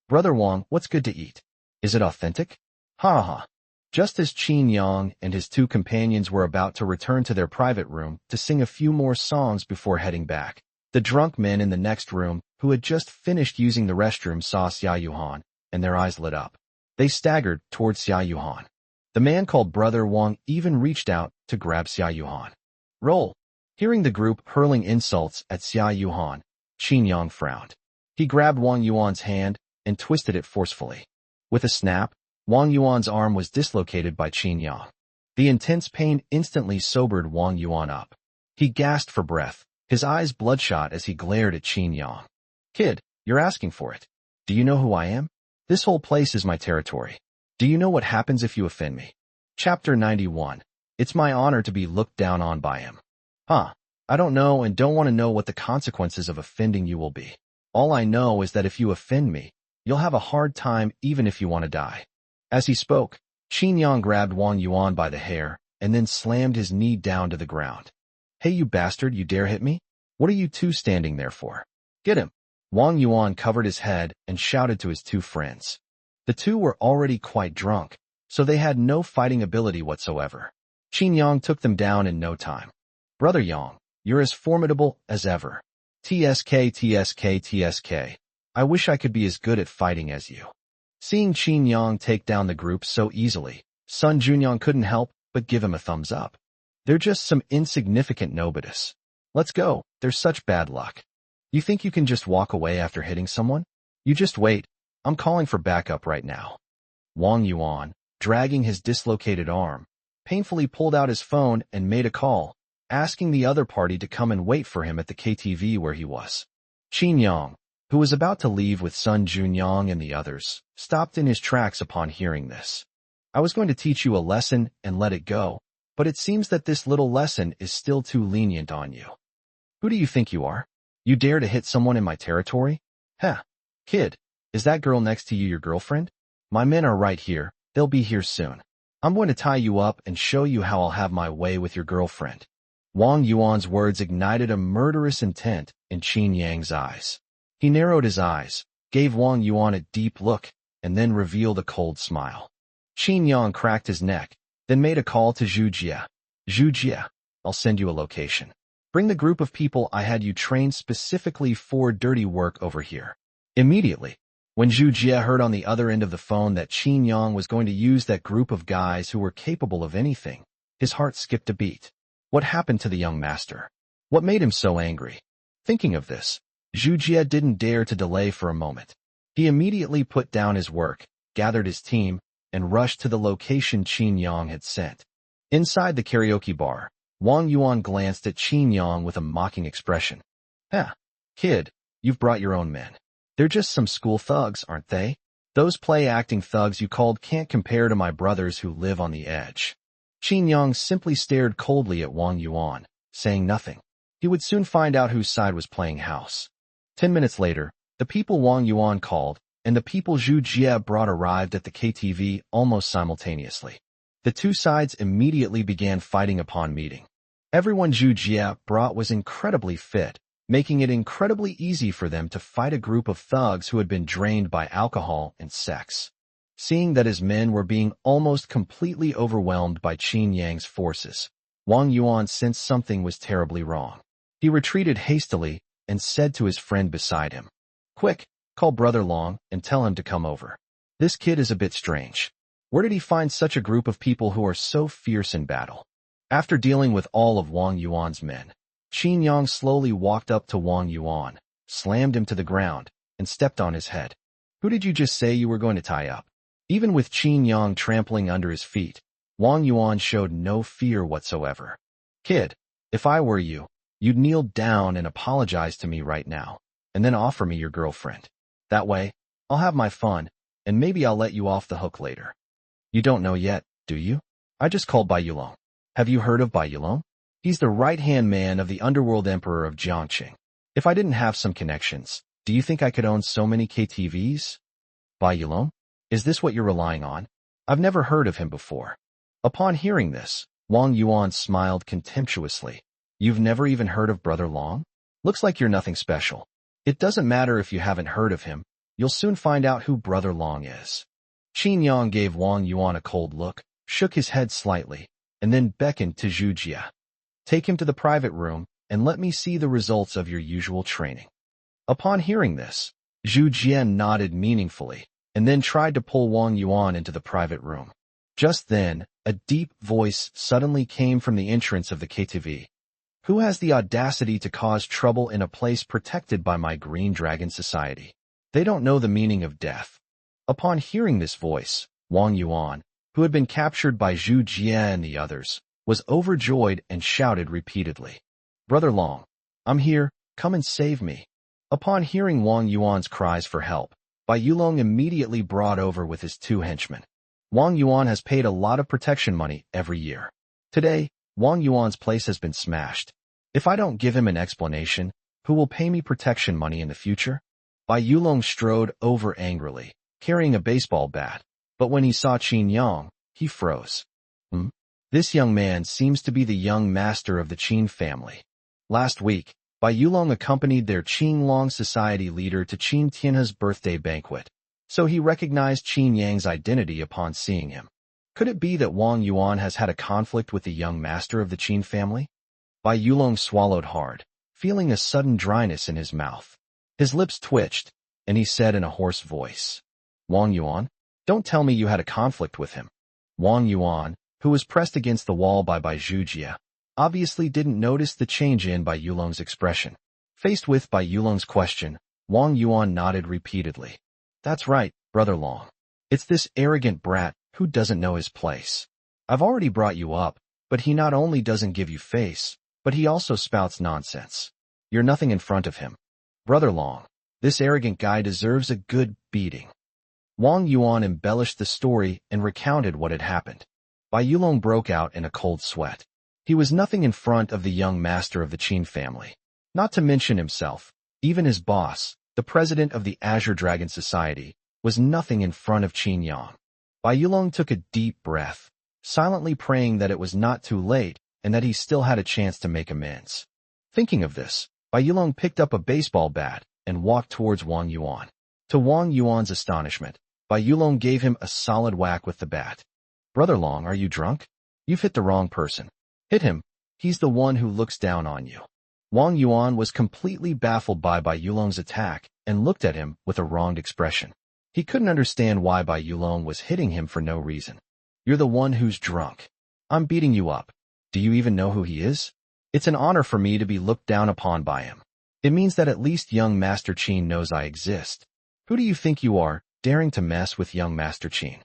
Brother Wang, what's good to eat? Is it authentic? Ha ha. Just as Qin Yang and his two companions were about to return to their private room to sing a few more songs before heading back, the drunk men in the next room, who had just finished using the restroom, saw Xia Yuhan, and their eyes lit up. They staggered towards Xia Yuhan. The man called Brother Wang even reached out to grab Xia Yuhan. Roll. Hearing the group hurling insults at Xia Yuhan, Qin Yang frowned. He grabbed Wang Yuan's hand and twisted it forcefully. With a snap, Wang Yuan's arm was dislocated by Qin Yang. The intense pain instantly sobered Wang Yuan up. He gasped for breath, his eyes bloodshot as he glared at Qin Yang. Kid, you're asking for it. Do you know who I am? This whole place is my territory. Do you know what happens if you offend me? Chapter 91. It's my honor to be looked down on by him. I don't know and don't want to know what the consequences of offending you will be. All I know is that if you offend me, you'll have a hard time even if you want to die. As he spoke, Qin Yang grabbed Wang Yuan by the hair and then slammed his knee down to the ground. Hey, you bastard, you dare hit me? What are you two standing there for? Get him! Wang Yuan covered his head and shouted to his two friends. The two were already quite drunk, so they had no fighting ability whatsoever. Qin Yang took them down in no time. Brother Yang, you're as formidable as ever. TSK, TSK, TSK. I wish I could be as good at fighting as you. Seeing Qin Yang take down the group so easily, Sun Junyang couldn't help but give him a thumbs up. They're just some insignificant nobotus. Let's go, there's such bad luck. You think you can just walk away after hitting someone? You just wait, I'm calling for backup right now. Wang Yuan, dragging his dislocated arm, painfully pulled out his phone and made a call, asking the other party to come and wait for him at the KTV where he was. Qin Yang, who was about to leave with Sun Junyang and the others, stopped in his tracks upon hearing this. I was going to teach you a lesson and let it go, but it seems that this little lesson is still too lenient on you. Who do you think you are? You dare to hit someone in my territory? Heh. Kid, is that girl next to you your girlfriend? My men are right here, they'll be here soon. I'm going to tie you up and show you how I'll have my way with your girlfriend. Wang Yuan's words ignited a murderous intent in Qin Yang's eyes. He narrowed his eyes, gave Wang Yuan a deep look, and then revealed a cold smile. Qin Yang cracked his neck, then made a call to Zhu Jie. Zhu Jie, I'll send you a location. Bring the group of people I had you train specifically for dirty work over here. Immediately, when Zhu Jie heard on the other end of the phone that Qin Yang was going to use that group of guys who were capable of anything, his heart skipped a beat. What happened to the young master? What made him so angry? Thinking of this, Zhu Jie didn't dare to delay for a moment. He immediately put down his work, gathered his team, and rushed to the location Qin Yang had sent. Inside the karaoke bar, Wang Yuan glanced at Qin Yang with a mocking expression. Huh, kid, you've brought your own men. They're just some school thugs, aren't they? Those play-acting thugs you called can't compare to my brothers who live on the edge. Qin Yang simply stared coldly at Wang Yuan, saying nothing. He would soon find out whose side was playing house. 10 minutes later, the people Wang Yuan called and the people Zhu Jie brought arrived at the KTV almost simultaneously. The two sides immediately began fighting upon meeting. Everyone Zhu Jie brought was incredibly fit, making it incredibly easy for them to fight a group of thugs who had been drained by alcohol and sex. Seeing that his men were being almost completely overwhelmed by Qin Yang's forces, Wang Yuan sensed something was terribly wrong. He retreated hastily and said to his friend beside him, Quick, call Brother Long and tell him to come over. This kid is a bit strange. Where did he find such a group of people who are so fierce in battle? After dealing with all of Wang Yuan's men, Qin Yang slowly walked up to Wang Yuan, slammed him to the ground, and stepped on his head. Who did you just say you were going to tie up? Even with Qin Yang trampling under his feet, Wang Yuan showed no fear whatsoever. Kid, if I were you, you'd kneel down and apologize to me right now, and then offer me your girlfriend. That way, I'll have my fun, and maybe I'll let you off the hook later. You don't know yet, do you? I just called Bai Yulong. Have you heard of Bai Yulong? He's the right-hand man of the underworld emperor of Jiangqing. If I didn't have some connections, do you think I could own so many KTVs? Bai Yulong? Is this what you're relying on? I've never heard of him before. Upon hearing this, Wang Yuan smiled contemptuously. You've never even heard of Brother Long? Looks like you're nothing special. It doesn't matter if you haven't heard of him. You'll soon find out who Brother Long is. Qin Yang gave Wang Yuan a cold look, shook his head slightly, and then beckoned to Zhu Jie. Take him to the private room, and let me see the results of your usual training. Upon hearing this, Zhu Jie nodded meaningfully, and then tried to pull Wang Yuan into the private room. Just then, a deep voice suddenly came from the entrance of the KTV. Who has the audacity to cause trouble in a place protected by my Green Dragon Society? They don't know the meaning of death. Upon hearing this voice, Wang Yuan, who had been captured by Zhu Jie and the others, was overjoyed and shouted repeatedly, Brother Long, I'm here, come and save me. Upon hearing Wang Yuan's cries for help, Bai Yulong immediately brought over with his two henchmen. Wang Yuan has paid a lot of protection money every year. Today, Wang Yuan's place has been smashed. If I don't give him an explanation, who will pay me protection money in the future? Bai Yulong strode over angrily, carrying a baseball bat, but when he saw Qin Yang, He froze. Hmm? This young man seems to be the young master of the Qin family. Last week, Bai Yulong accompanied their Qinglong society leader to Qin Tianhe's birthday banquet, so he recognized Qin Yang's identity upon seeing him. Could it be that Wang Yuan has had a conflict with the young master of the Qin family? Bai Yulong swallowed hard, feeling a sudden dryness in his mouth. His lips twitched, and he said in a hoarse voice, "Wang Yuan, don't tell me you had a conflict with him." Wang Yuan, who was pressed against the wall by Bai Zhujie, obviously didn't notice the change in Bai Yulong's expression. Faced with Bai Yulong's question, Wang Yuan nodded repeatedly. "That's right, Brother Long. It's this arrogant brat who doesn't know his place. I've already brought you up, but he not only doesn't give you face, but he also spouts nonsense. You're nothing in front of him. Brother Long, this arrogant guy deserves a good beating." Wang Yuan embellished the story and recounted what had happened. Bai Yulong broke out in a cold sweat. He was nothing in front of the young master of the Qin family. Not to mention himself, even his boss, the president of the Azure Dragon Society, was nothing in front of Qin Yang. Bai Yulong took a deep breath, silently praying that it was not too late and that he still had a chance to make amends. Thinking of this, Bai Yulong picked up a baseball bat and walked towards Wang Yuan. To Wang Yuan's astonishment, Bai Yulong gave him a solid whack with the bat. "Brother Long, are you drunk? You've hit the wrong person. Hit him. He's the one who looks down on you." Wang Yuan was completely baffled by Bai Yulong's attack and looked at him with a wronged expression. He couldn't understand why Bai Yulong was hitting him for no reason. "You're the one who's drunk. I'm beating you up. Do you even know who he is? It's an honor for me to be looked down upon by him. It means that at least young Master Qin knows I exist. Who do you think you are, daring to mess with young Master Qin?"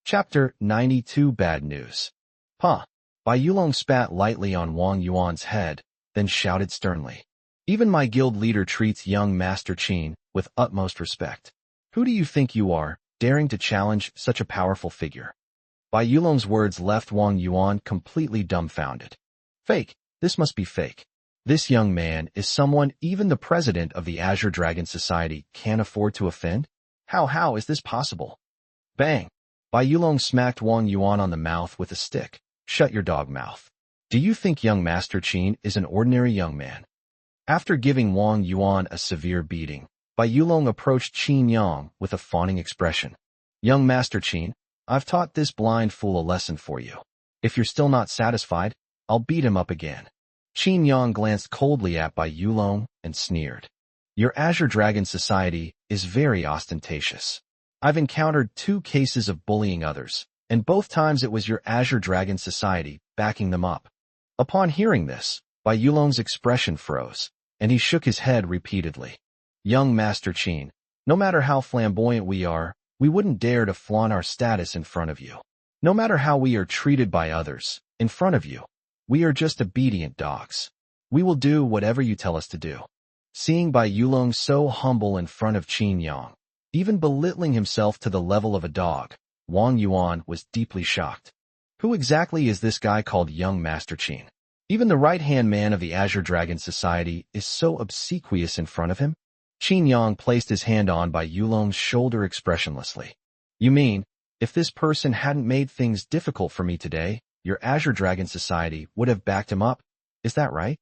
Chapter 92 Bad News. "Huh." Bai Yulong spat lightly on Wang Yuan's head, then shouted sternly, "Even my guild leader treats young Master Qin with utmost respect. Who do you think you are, daring to challenge such a powerful figure?" Bai Yulong's words left Wang Yuan completely dumbfounded. Fake. This must be fake. This young man is someone even the president of the Azure Dragon Society can't afford to offend? How is this possible? Bang! Bai Yulong smacked Wang Yuan on the mouth with a stick. "Shut your dog mouth. Do you think young Master Qin is an ordinary young man?" After giving Wang Yuan a severe beating, Bai Yulong approached Qin Yang with a fawning expression. "Young Master Qin, I've taught this blind fool a lesson for you. If you're still not satisfied, I'll beat him up again." Qin Yang glanced coldly at Bai Yulong and sneered. "Your Azure Dragon Society is very ostentatious. I've encountered 2 cases of bullying others, and both times it was your Azure Dragon Society backing them up." Upon hearing this, Bai Yulong's expression froze, and he shook his head repeatedly. "Young Master Qin, no matter how flamboyant we are, we wouldn't dare to flaunt our status in front of you. No matter how we are treated by others, in front of you, we are just obedient dogs. We will do whatever you tell us to do." Seeing Bai Yulong so humble in front of Qin Yang, even belittling himself to the level of a dog, Wang Yuan was deeply shocked. Who exactly is this guy called young Master Qin? Even the right-hand man of the Azure Dragon Society is so obsequious in front of him? Qin Yang placed his hand on Bai Yulong's shoulder expressionlessly. "You mean, if this person hadn't made things difficult for me today, your Azure Dragon Society would have backed him up? Is that right?"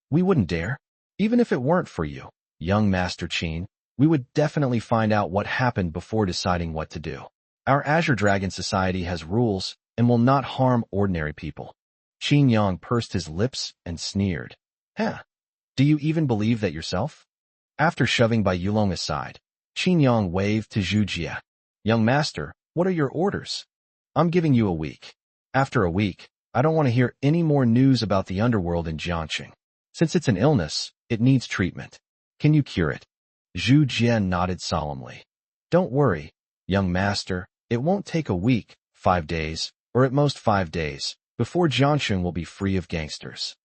"We wouldn't dare. Even if it weren't for you, young Master Qin, we would definitely find out what happened before deciding what to do. Our Azure Dragon Society has rules and will not harm ordinary people." Qin Yang pursed his lips and sneered. "Huh? Do you even believe that yourself?" After shoving Bai Yulong aside, Qin Yang waved to Zhujie. "Young master, what are your orders? I'm giving you a week. After a week, I don't want to hear any more news about the underworld in Jiangxing. Since it's an illness, it needs treatment. Can you cure it?" Zhujie nodded solemnly. "Don't worry, young master, it won't take a week, 5 days, or at most 5 days, before Jiangxing will be free of gangsters."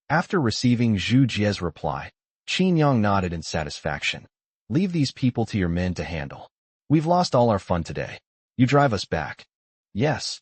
After receiving Zhujie's reply, Qin Yang nodded in satisfaction. "Leave these people to your men to handle. We've lost all our fun today. You drive us back." "Yes."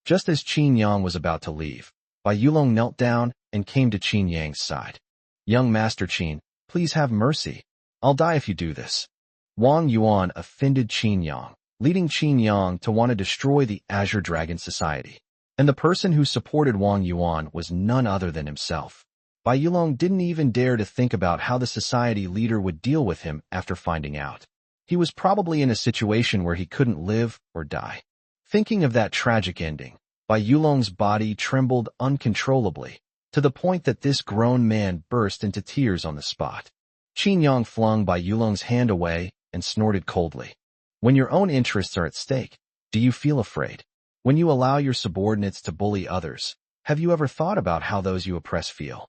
Just as Qin Yang was about to leave, Bai Yulong knelt down and came to Qin Yang's side. "Young Master Qin, please have mercy. I'll die if you do this." Wang Yuan offended Qin Yang. leading Qin Yang to want to destroy the Azure Dragon Society. And the person who supported Wang Yuan was none other than himself. Bai Yulong didn't even dare to think about how the society leader would deal with him after finding out. He was probably in a situation where he couldn't live or die. Thinking of that tragic ending, Bai Yulong's body trembled uncontrollably, to the point that this grown man burst into tears on the spot. Qin Yang flung Bai Yulong's hand away and snorted coldly. When your own interests are at stake, do you feel afraid? When you allow your subordinates to bully others, have you ever thought about how those you oppress feel?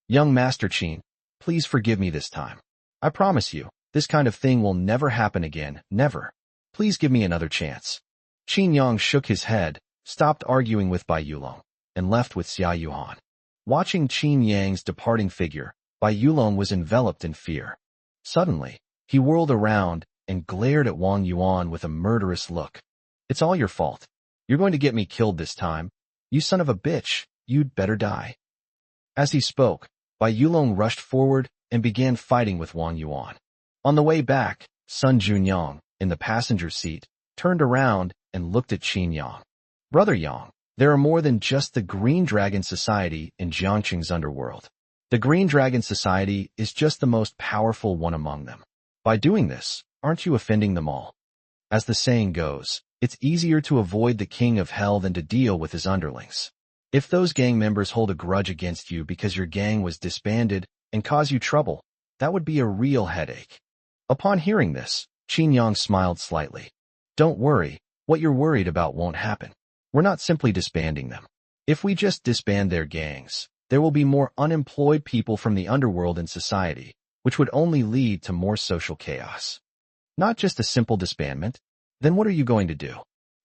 Young Master Qin, please forgive me this time. I promise you, this kind of thing will never happen again, never. Please give me another chance. Qin Yang shook his head, stopped arguing with Bai Yulong, and left with Xia Yuan. Watching Qin Yang's departing figure, Bai Yulong was enveloped in fear. Suddenly, he whirled around and glared at Wang Yuan with a murderous look. It's all your fault. You're going to get me killed this time. You son of a bitch, you'd better die. As he spoke, Bai Yulong rushed forward and began fighting with Wang Yuan. On the way back, Sun Junyang, in the passenger seat, turned around and looked at Qin Yang. Brother Yang, there are more than just the Green Dragon Society in Jiangqing's underworld. The Green Dragon Society is just the most powerful one among them. By doing this, aren't you offending them all? As the saying goes, it's easier to avoid the king of hell than to deal with his underlings. If those gang members hold a grudge against you because your gang was disbanded and cause you trouble, that would be a real headache. Upon hearing this, Qin Yang smiled slightly. Don't worry, what you're worried about won't happen. We're not simply disbanding them. If we just disband their gangs, there will be more unemployed people from the underworld in society, which would only lead to more social chaos. Not just a simple disbandment. Then what are you going to do?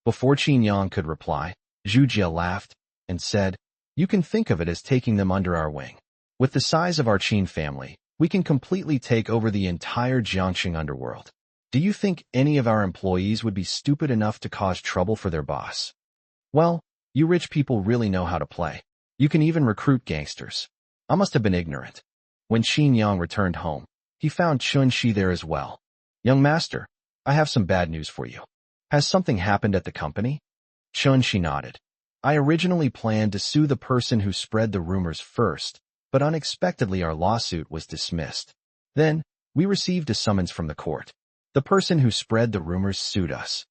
Before Qin Yang could reply, Zhu Jie laughed and said, you can think of it as taking them under our wing. With the size of our Qin family, we can completely take over the entire Jiangxing underworld. Do you think any of our employees would be stupid enough to cause trouble for their boss? Well, you rich people really know how to play. You can even recruit gangsters. I must have been ignorant. When Qin Yang returned home, he found Chun Shi there as well. Young master, I have some bad news for you. Has something happened at the company? Chun Shi nodded. I originally planned to sue the person who spread the rumors first, but unexpectedly our lawsuit was dismissed. Then, we received a summons from the court. The person who spread the rumors sued us.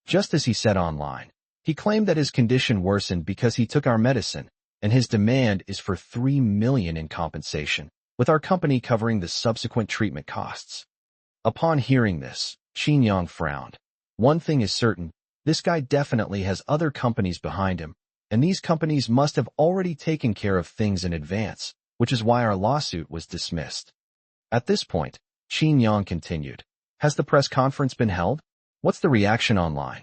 Just as he said online, he claimed that his condition worsened because he took our medicine, and his demand is for $3 million in compensation, with our company covering the subsequent treatment costs. Upon hearing this, Qin Yang frowned. One thing is certain, this guy definitely has other companies behind him, and these companies must have already taken care of things in advance, which is why our lawsuit was dismissed. At this point, Qin Yang continued. Has the press conference been held? What's the reaction online?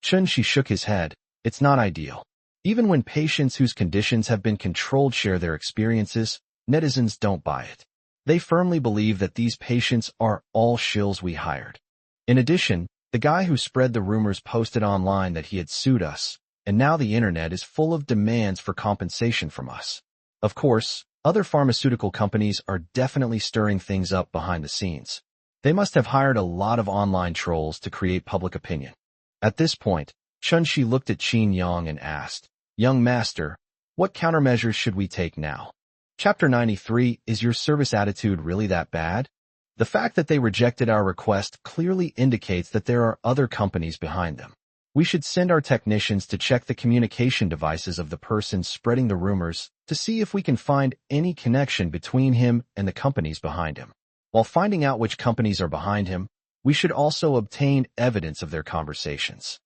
Chun Shi shook his head. It's not ideal. Even when patients whose conditions have been controlled share their experiences, netizens don't buy it. They firmly believe that these patients are all shills we hired. In addition, the guy who spread the rumors posted online that he had sued us, and now the internet is full of demands for compensation from us. Of course, other pharmaceutical companies are definitely stirring things up behind the scenes. They must have hired a lot of online trolls to create public opinion. At this point, Chun Shi looked at Qin Yang and asked, Young master, what countermeasures should we take now? Chapter 93, is your service attitude really that bad? The fact that they rejected our request clearly indicates that there are other companies behind them. We should send our technicians to check the communication devices of the person spreading the rumors to see if we can find any connection between him and the companies behind him. While finding out which companies are behind him, we should also obtain evidence of their conversations.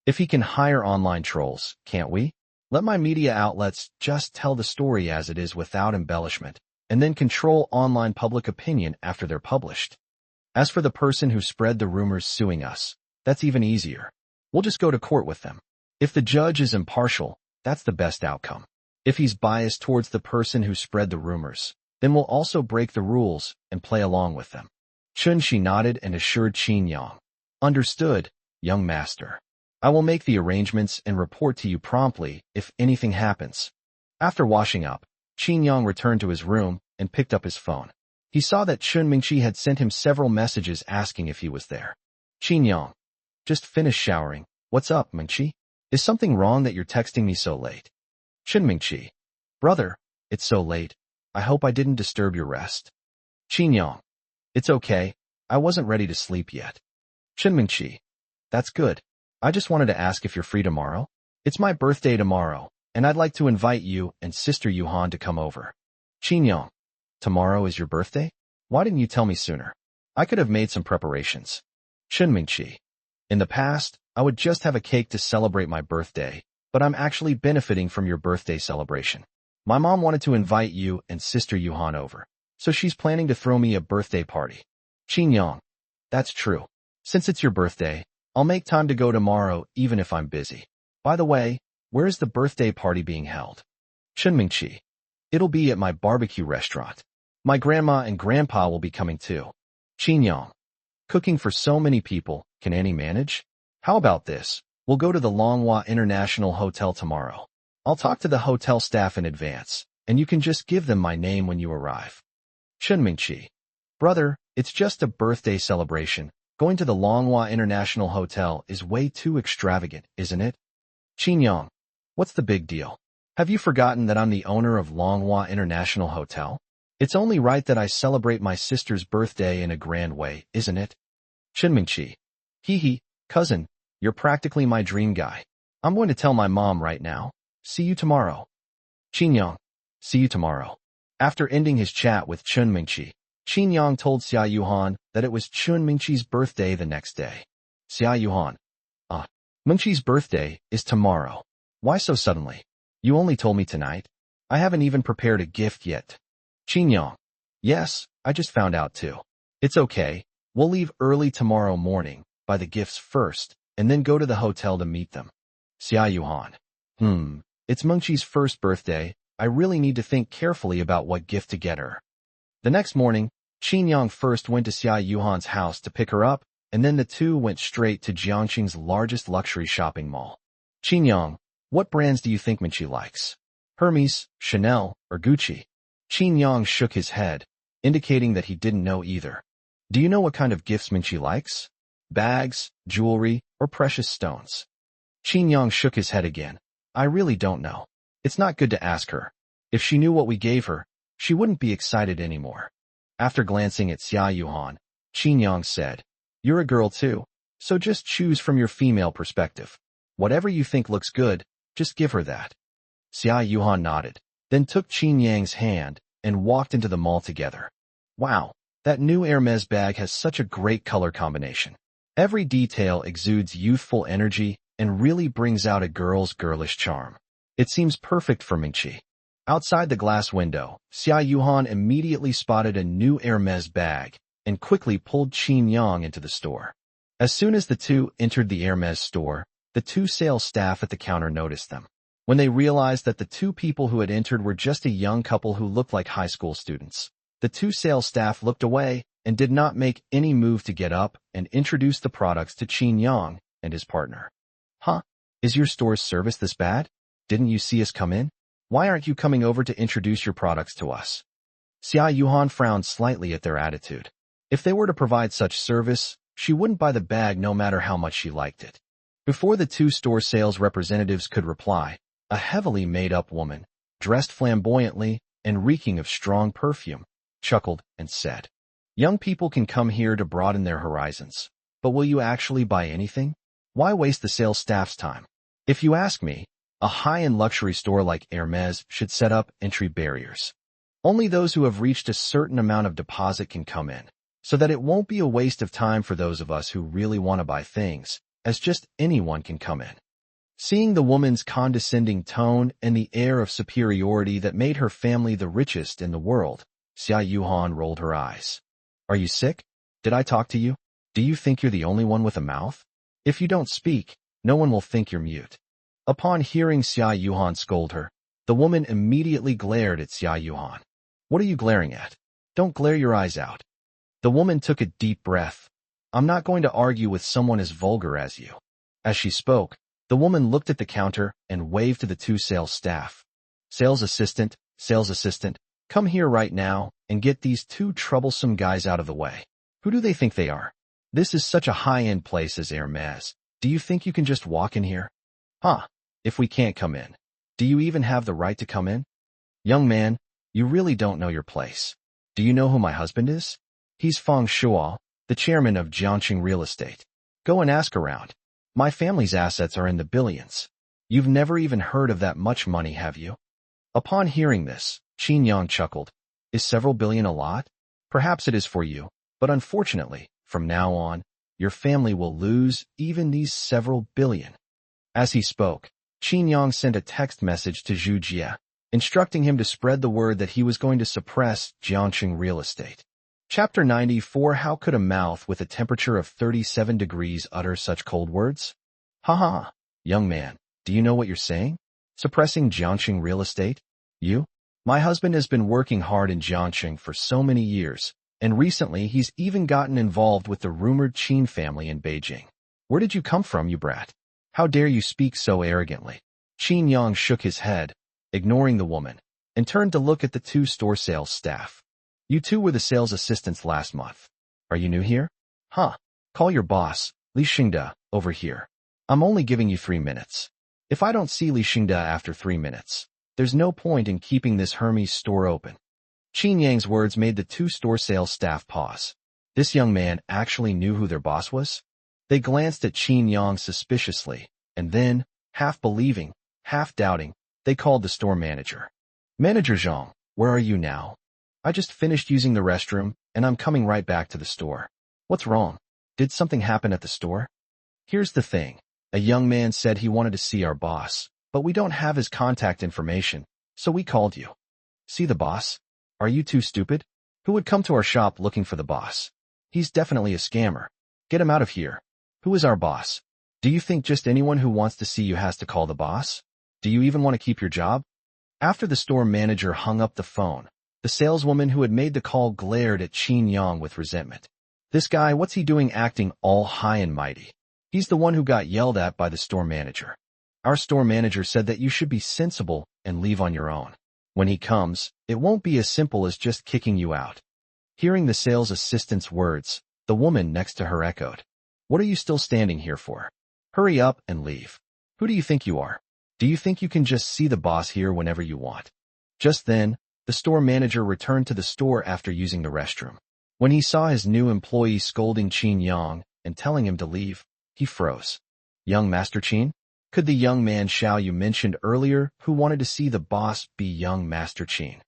If he can hire online trolls, can't we? Let my media outlets just tell the story as it is without embellishment, and then control online public opinion after they're published. As for the person who spread the rumors suing us, that's even easier. We'll just go to court with them. If the judge is impartial, that's the best outcome. If he's biased towards the person who spread the rumors, then we'll also break the rules and play along with them. Chun Shi nodded and assured Qin Yang. Understood, young master. I will make the arrangements and report to you promptly if anything happens. After washing up, Qin Yang returned to his room and picked up his phone. He saw that Chun Mingqi had sent him several messages asking if he was there. Qin Yang. Just finished showering. What's up, Mingqi? Is something wrong that you're texting me so late? Chen Mingqi. Brother, it's so late. I hope I didn't disturb your rest. Qin Yang. It's okay. I wasn't ready to sleep yet. Chen Mingqi. That's good. I just wanted to ask if you're free tomorrow. It's my birthday tomorrow, and I'd like to invite you and Sister Yuhan to come over. Qin Yang. Tomorrow is your birthday? Why didn't you tell me sooner? I could have made some preparations. Chen Mingqi. In the past, I would just have a cake to celebrate my birthday, but I'm actually benefiting from your birthday celebration. My mom wanted to invite you and Sister Yuhan over, so she's planning to throw me a birthday party. Qin Yang. That's true. Since it's your birthday, I'll make time to go tomorrow even if I'm busy. By the way, where is the birthday party being held? Chen Mingqi. It'll be at my barbecue restaurant. My grandma and grandpa will be coming too. Qin Yang. Cooking for so many people, can Annie manage? How about this? We'll go to the Manhwa International Hotel tomorrow. I'll talk to the hotel staff in advance, and you can just give them my name when you arrive. Chen Mingqi. Brother, it's just a birthday celebration. Going to the Manhwa International Hotel is way too extravagant, isn't it? Qin Yang. What's the big deal? Have you forgotten that I'm the owner of Manhwa International Hotel? It's only right that I celebrate my sister's birthday in a grand way, isn't it? Chen Mingqi. Hee, cousin, you're practically my dream guy. I'm going to tell my mom right now. See you tomorrow. Qin Yang. See you tomorrow. After ending his chat with Chen Mingqi, Qin Yang told Xia Yuhan that it was Chen Mingqi's birthday the next day. Xia Yuhan. Mingqi's birthday is tomorrow. Why so suddenly? You only told me tonight. I haven't even prepared a gift yet. Qin Yang. Yes, I just found out too. It's okay. We'll leave early tomorrow morning, buy the gifts first, and then go to the hotel to meet them. Xia Yuhan. It's Mingqi's first birthday. I really need to think carefully about what gift to get her. The next morning, Qin Yang first went to Xia Yuhan's house to pick her up, and then the two went straight to Jiangxing's largest luxury shopping mall. Qin Yang, what brands do you think Mingqi likes? Hermes, Chanel, or Gucci? Qin Yang shook his head, indicating that he didn't know either. Do you know what kind of gifts Mingqi likes? Bags, jewelry, or precious stones? Qin Yang shook his head again. I really don't know. It's not good to ask her. If she knew what we gave her, she wouldn't be excited anymore. After glancing at Xia Yuhan, Qin Yang said, You're a girl too, so just choose from your female perspective. Whatever you think looks good, just give her that. Xia Yuhan nodded, then took Qin Yang's hand and walked into the mall together. Wow, that new Hermes bag has such a great color combination. Every detail exudes youthful energy and really brings out a girl's girlish charm. It seems perfect for Mingqi. Outside the glass window, Xia Yuhan immediately spotted a new Hermes bag and quickly pulled Qin Yang into the store. As soon as the two entered the Hermes store, the two sales staff at the counter noticed them. When they realized that the two people who had entered were just a young couple who looked like high school students, the two sales staff looked away and did not make any move to get up and introduce the products to Qin Yang and his partner. Huh? Is your store's service this bad? Didn't you see us come in? Why aren't you coming over to introduce your products to us? Xia Yuhan frowned slightly at their attitude. If they were to provide such service, she wouldn't buy the bag no matter how much she liked it. Before the two store sales representatives could reply, a heavily made-up woman, dressed flamboyantly and reeking of strong perfume, chuckled and said, Young people can come here to broaden their horizons, but will you actually buy anything? Why waste the sales staff's time? If you ask me, a high-end luxury store like Hermes should set up entry barriers. Only those who have reached a certain amount of deposit can come in, so that it won't be a waste of time for those of us who really want to buy things, as just anyone can come in. Seeing the woman's condescending tone and the air of superiority that made her family the richest in the world, Xia Yuhan rolled her eyes. Are you sick? Did I talk to you? Do you think you're the only one with a mouth? If you don't speak, no one will think you're mute. Upon hearing Xia Yuhan scold her, the woman immediately glared at Xia Yuhan. What are you glaring at? Don't glare your eyes out. The woman took a deep breath. I'm not going to argue with someone as vulgar as you. As she spoke, the woman looked at the counter and waved to the two sales staff. Sales assistant, come here right now and get these two troublesome guys out of the way. Who do they think they are? This is such a high-end place as Hermes. Do you think you can just walk in here? Huh, if we can't come in. Do you even have the right to come in? Young man, you really don't know your place. Do you know who my husband is? He's Feng Shuo, the chairman of Jiangxing Real Estate. Go and ask around. My family's assets are in the billions. You've never even heard of that much money, have you? Upon hearing this, Qin Yang chuckled. Is several billion a lot? Perhaps it is for you, but unfortunately, from now on, your family will lose even these several billion. As he spoke, Qin Yang sent a text message to Zhu Jie, instructing him to spread the word that he was going to suppress Jiangxing Real Estate. Chapter 94. How could a mouth with a temperature of 37 degrees utter such cold words? Ha, young man, do you know what you're saying? Suppressing Jiangxing Real Estate? You? My husband has been working hard in Jiangxing for so many years, and recently he's even gotten involved with the rumored Qin family in Beijing. Where did you come from, you brat? How dare you speak so arrogantly? Qin Yang shook his head, ignoring the woman, and turned to look at the two store sales staff. You two were the sales assistants last month. Are you new here? Huh. Call your boss, Li Xingde, over here. I'm only giving you 3 minutes. If I don't see Li Xingde after 3 minutes, there's no point in keeping this Hermes store open. Qin Yang's words made the two store sales staff pause. This young man actually knew who their boss was? They glanced at Qin Yang suspiciously, and then, half believing, half doubting, they called the store manager. Manager Zhang, where are you now? I just finished using the restroom, and I'm coming right back to the store. What's wrong? Did something happen at the store? Here's the thing. A young man said he wanted to see our boss, but we don't have his contact information, so we called you. See the boss? Are you too stupid? Who would come to our shop looking for the boss? He's definitely a scammer. Get him out of here. Who is our boss? Do you think just anyone who wants to see you has to call the boss? Do you even want to keep your job? After the store manager hung up the phone, the saleswoman who had made the call glared at Qin Yang with resentment. This guy, what's he doing acting all high and mighty? He's the one who got yelled at by the store manager. Our store manager said that you should be sensible and leave on your own. When he comes, it won't be as simple as just kicking you out. Hearing the sales assistant's words, the woman next to her echoed. What are you still standing here for? Hurry up and leave. Who do you think you are? Do you think you can just see the boss here whenever you want? Just then, the store manager returned to the store after using the restroom. When he saw his new employee scolding Qin Yang and telling him to leave, he froze. Young Master Qin? Could the young man Xiao you mentioned earlier who wanted to see the boss be young Master Qin?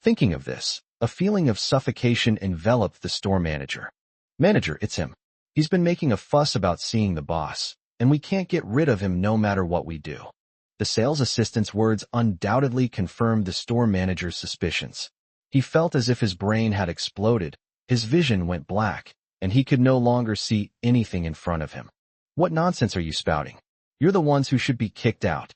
Thinking of this, a feeling of suffocation enveloped the store manager. Manager, it's him. He's been making a fuss about seeing the boss, and we can't get rid of him no matter what we do. The sales assistant's words undoubtedly confirmed the store manager's suspicions. He felt as if his brain had exploded, his vision went black, and he could no longer see anything in front of him. What nonsense are you spouting? You're the ones who should be kicked out.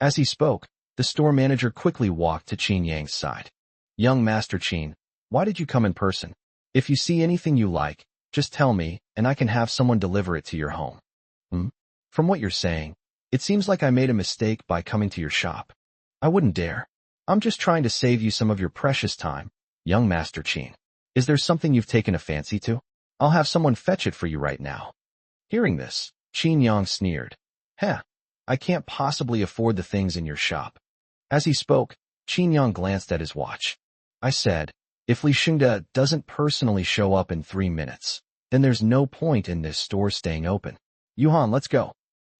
As he spoke, the store manager quickly walked to Qin Yang's side. Young Master Qin, why did you come in person? If you see anything you like, just tell me, and I can have someone deliver it to your home. From what you're saying, it seems like I made a mistake by coming to your shop. I wouldn't dare. I'm just trying to save you some of your precious time, young Master Qin. Is there something you've taken a fancy to? I'll have someone fetch it for you right now. Hearing this, Qin Yang sneered. Heh, I can't possibly afford the things in your shop. As he spoke, Qin Yang glanced at his watch. I said, if Li Xingde doesn't personally show up in 3 minutes, then there's no point in this store staying open. Yuhan, let's go.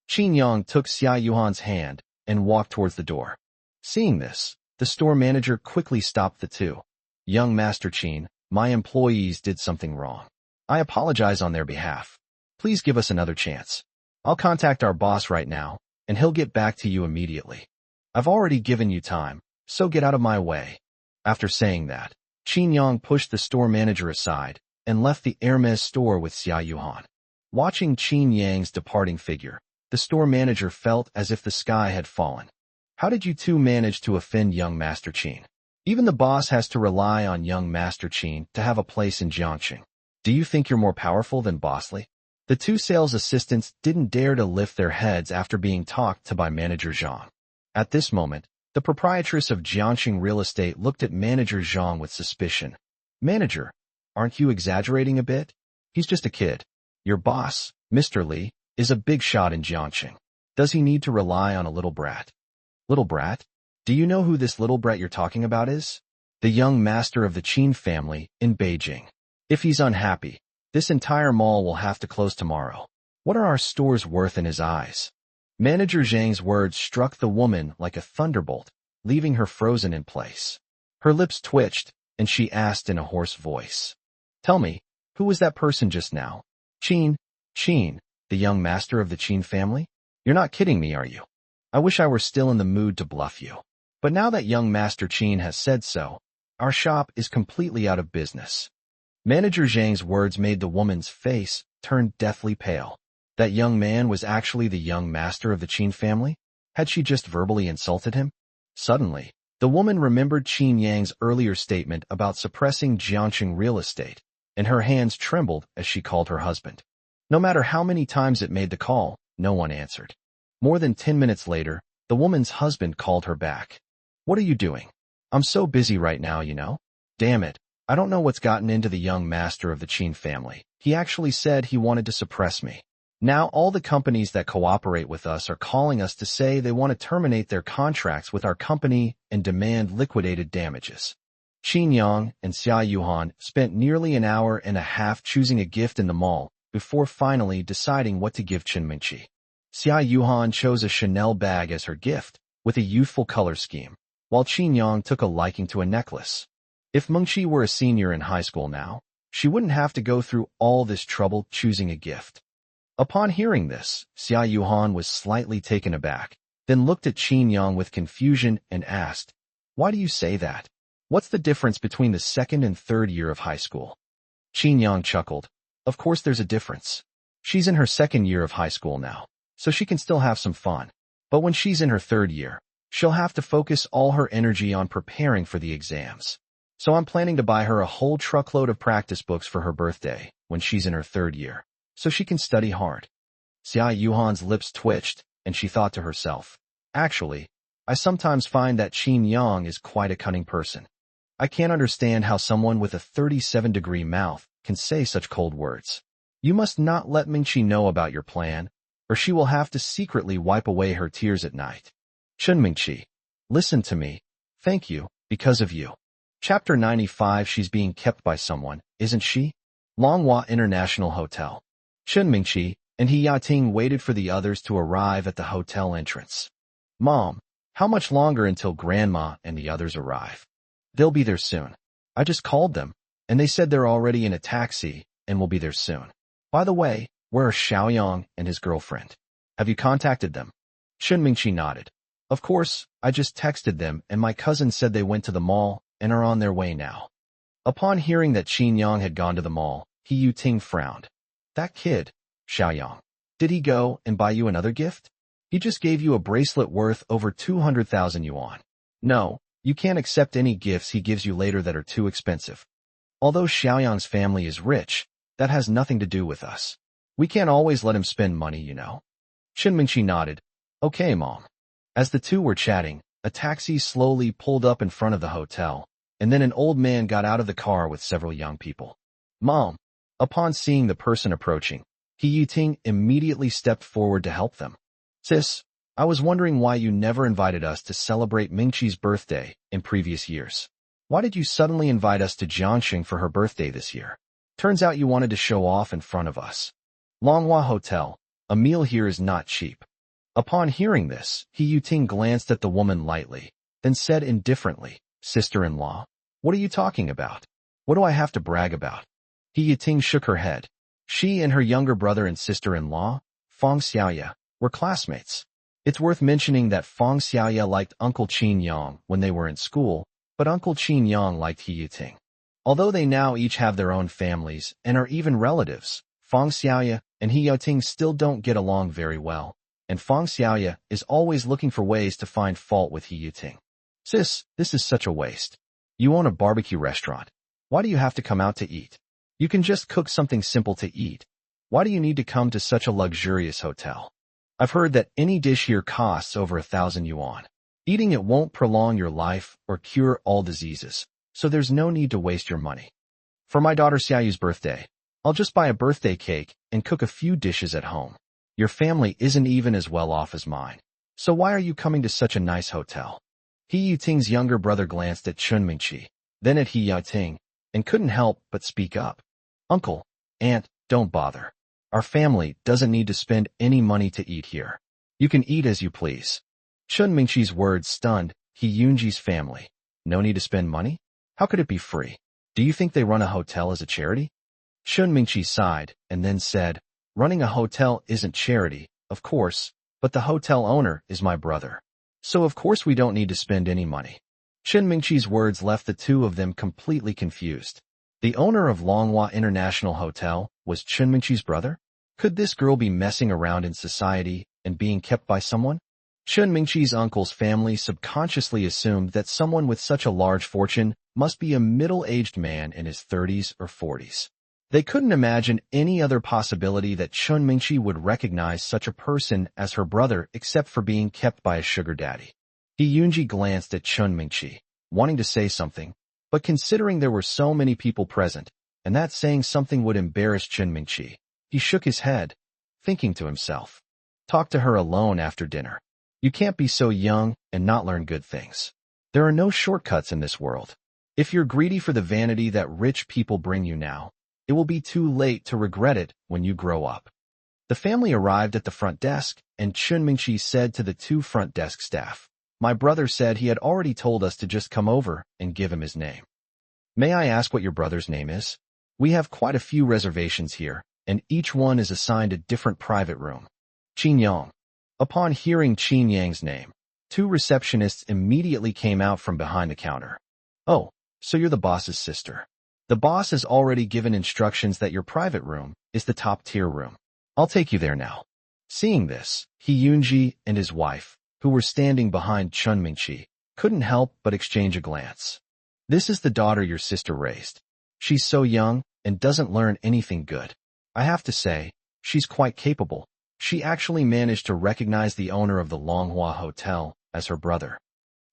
Qin Yang took Xia Yuhan's hand and walked towards the door. Seeing this, the store manager quickly stopped the two. Young Master Qin, my employees did something wrong. I apologize on their behalf. Please give us another chance. I'll contact our boss right now, and he'll get back to you immediately. I've already given you time, so get out of my way. After saying that, Qin Yang pushed the store manager aside and left the Hermes store with Xia Yuhan. Watching Qin Yang's departing figure, the store manager felt as if the sky had fallen. How did you two manage to offend young Master Qin? Even the boss has to rely on young Master Qin to have a place in Jiangxing. Do you think you're more powerful than Bosley? The two sales assistants didn't dare to lift their heads after being talked to by Manager Zhang. At this moment, the proprietress of Jiangxing Real Estate looked at Manager Zhang with suspicion. Manager, aren't you exaggerating a bit? He's just a kid. Your boss, Mr. Li, is a big shot in Jiangxing. Does he need to rely on a little brat? Little brat? Do you know who this little brat you're talking about is? The young master of the Qin family in Beijing. If he's unhappy, this entire mall will have to close tomorrow. What are our stores worth in his eyes? Manager Zhang's words struck the woman like a thunderbolt, leaving her frozen in place. Her lips twitched, and she asked in a hoarse voice. Tell me, who was that person just now? Qin, the young master of the Qin family? You're not kidding me, are you? I wish I were still in the mood to bluff you. But now that young Master Qin has said so, our shop is completely out of business. Manager Zhang's words made the woman's face turn deathly pale. That young man was actually the young master of the Qin family? Had she just verbally insulted him? Suddenly, the woman remembered Qin Yang's earlier statement about suppressing Jiangxing real estate, and her hands trembled as she called her husband. No matter how many times it made the call, no one answered. More than 10 minutes later, the woman's husband called her back. What are you doing? I'm so busy right now, you know. Damn it, I don't know what's gotten into the young master of the Qin family. He actually said he wanted to suppress me. Now all the companies that cooperate with us are calling us to say they want to terminate their contracts with our company and demand liquidated damages. Qin Yang and Xia Yuhan spent nearly an hour and a half choosing a gift in the mall before finally deciding what to give Chen Mingqi. Xia Yuhan chose a Chanel bag as her gift, with a youthful color scheme, while Qin Yang took a liking to a necklace. If Mengqi were a senior in high school now, she wouldn't have to go through all this trouble choosing a gift. Upon hearing this, Xia Yuhan was slightly taken aback, then looked at Qin Yang with confusion and asked, Why do you say that? What's the difference between the second and third year of high school? Qin Yang chuckled. Of course there's a difference. She's in her second year of high school now, so she can still have some fun. But when she's in her third year, she'll have to focus all her energy on preparing for the exams. So I'm planning to buy her a whole truckload of practice books for her birthday when she's in her third year, so she can study hard. Xia Yuhan's lips twitched, and she thought to herself, Actually, I sometimes find that Qin Yang is quite a cunning person. I can't understand how someone with a 37-degree mouth can say such cold words. You must not let Mingqi know about your plan, or she will have to secretly wipe away her tears at night. Chen Mingqi, listen to me. Thank you, because of you. Chapter 95. She's being kept by someone, isn't she? Longhua International Hotel. Chen Mingqi and He Yating waited for the others to arrive at the hotel entrance. Mom, how much longer until Grandma and the others arrive? They'll be there soon. I just called them, and they said they're already in a taxi and will be there soon. By the way, where are Xiaoyang and his girlfriend? Have you contacted them? Chen Mingqi nodded. Of course, I just texted them and my cousin said they went to the mall and are on their way now. Upon hearing that Qin Yang had gone to the mall, He Yuting frowned. That kid, Xiaoyang, did he go and buy you another gift? He just gave you a bracelet worth over 200,000 yuan. No, you can't accept any gifts he gives you later that are too expensive. Although Xiaoyang's family is rich, that has nothing to do with us. We can't always let him spend money, you know. Chen Mingqi nodded. Okay, Mom. As the two were chatting, a taxi slowly pulled up in front of the hotel, and then an old man got out of the car with several young people. Mom. Upon seeing the person approaching, He Yuting immediately stepped forward to help them. Sis, I was wondering why you never invited us to celebrate Mingqi's birthday in previous years. Why did you suddenly invite us to Jiangxing for her birthday this year? Turns out you wanted to show off in front of us. Longhua Hotel, a meal here is not cheap. Upon hearing this, He Yuting glanced at the woman lightly, then said indifferently, Sister-in-law, what are you talking about? What do I have to brag about? He Yuting shook her head. She and her younger brother and sister-in-law, Fang Xiaoya, were classmates. It's worth mentioning that Fang Xiaoya liked Uncle Qin Yang when they were in school, but Uncle Qin Yang liked He Yuting. Although they now each have their own families and are even relatives, Fang Xiaoya and He Yuting still don't get along very well, and Fang Xiaoya is always looking for ways to find fault with He Yuting. Sis, this is such a waste. You own a barbecue restaurant. Why do you have to come out to eat? You can just cook something simple to eat. Why do you need to come to such a luxurious hotel? I've heard that any dish here costs over 1,000 yuan. Eating it won't prolong your life or cure all diseases, so there's no need to waste your money. For my daughter Xiaoyu's birthday, I'll just buy a birthday cake and cook a few dishes at home. Your family isn't even as well off as mine. So why are you coming to such a nice hotel? He Yuting's younger brother glanced at Chun Mingqi, then at He Yuting, and couldn't help but speak up. Uncle, Aunt, don't bother. Our family doesn't need to spend any money to eat here. You can eat as you please. Chun Mingqi's words stunned He Yunji's family. No need to spend money? How could it be free? Do you think they run a hotel as a charity? Chun Mingqi sighed and then said, running a hotel isn't charity, of course, but the hotel owner is my brother. So of course we don't need to spend any money. Chun Mingqi's words left the two of them completely confused. The owner of Manhwa International Hotel was Chun Mingqi's brother? Could this girl be messing around in society and being kept by someone? Chun Mingqi's uncle's family subconsciously assumed that someone with such a large fortune must be a middle-aged man in his 30s or 40s. They couldn't imagine any other possibility that Chun Mingqi would recognize such a person as her brother except for being kept by a sugar daddy. He Yunji glanced at Chun Mingqi, wanting to say something, but considering there were so many people present, and that saying something would embarrass Chun Mingqi, he shook his head, thinking to himself, talk to her alone after dinner. You can't be so young and not learn good things. There are no shortcuts in this world. If you're greedy for the vanity that rich people bring you now, it will be too late to regret it when you grow up. The family arrived at the front desk, and Chun Mingqi said to the two front desk staff, my brother said he had already told us to just come over and give him his name. May I ask what your brother's name is? We have quite a few reservations here, and each one is assigned a different private room. Qin Yang. Upon hearing Qin Yang's name, two receptionists immediately came out from behind the counter. Oh, so you're the boss's sister. The boss has already given instructions that your private room is the top-tier room. I'll take you there now. Seeing this, He Yunji and his wife, who were standing behind Chun Mingqi, couldn't help but exchange a glance. This is the daughter your sister raised. She's so young and doesn't learn anything good. I have to say, she's quite capable. She actually managed to recognize the owner of the Longhua Hotel as her brother.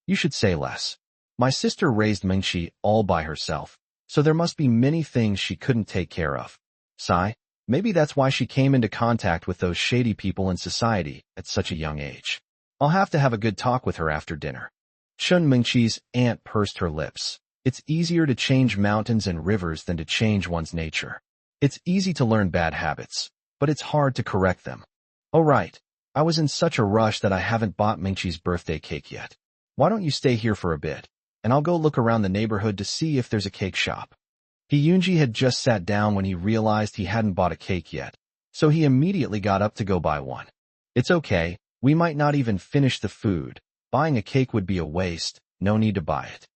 You should say less. My sister raised Mingqi all by herself, so there must be many things she couldn't take care of. Sigh, maybe that's why she came into contact with those shady people in society at such a young age. I'll have to have a good talk with her after dinner. Chun Mingqi's aunt pursed her lips. It's easier to change mountains and rivers than to change one's nature. It's easy to learn bad habits, but it's hard to correct them. Oh right, I was in such a rush that I haven't bought Mingqi's birthday cake yet. Why don't you stay here for a bit, and I'll go look around the neighborhood to see if there's a cake shop. He Yunji had just sat down when he realized he hadn't bought a cake yet, so he immediately got up to go buy one. It's okay, we might not even finish the food. Buying a cake would be a waste, no need to buy it.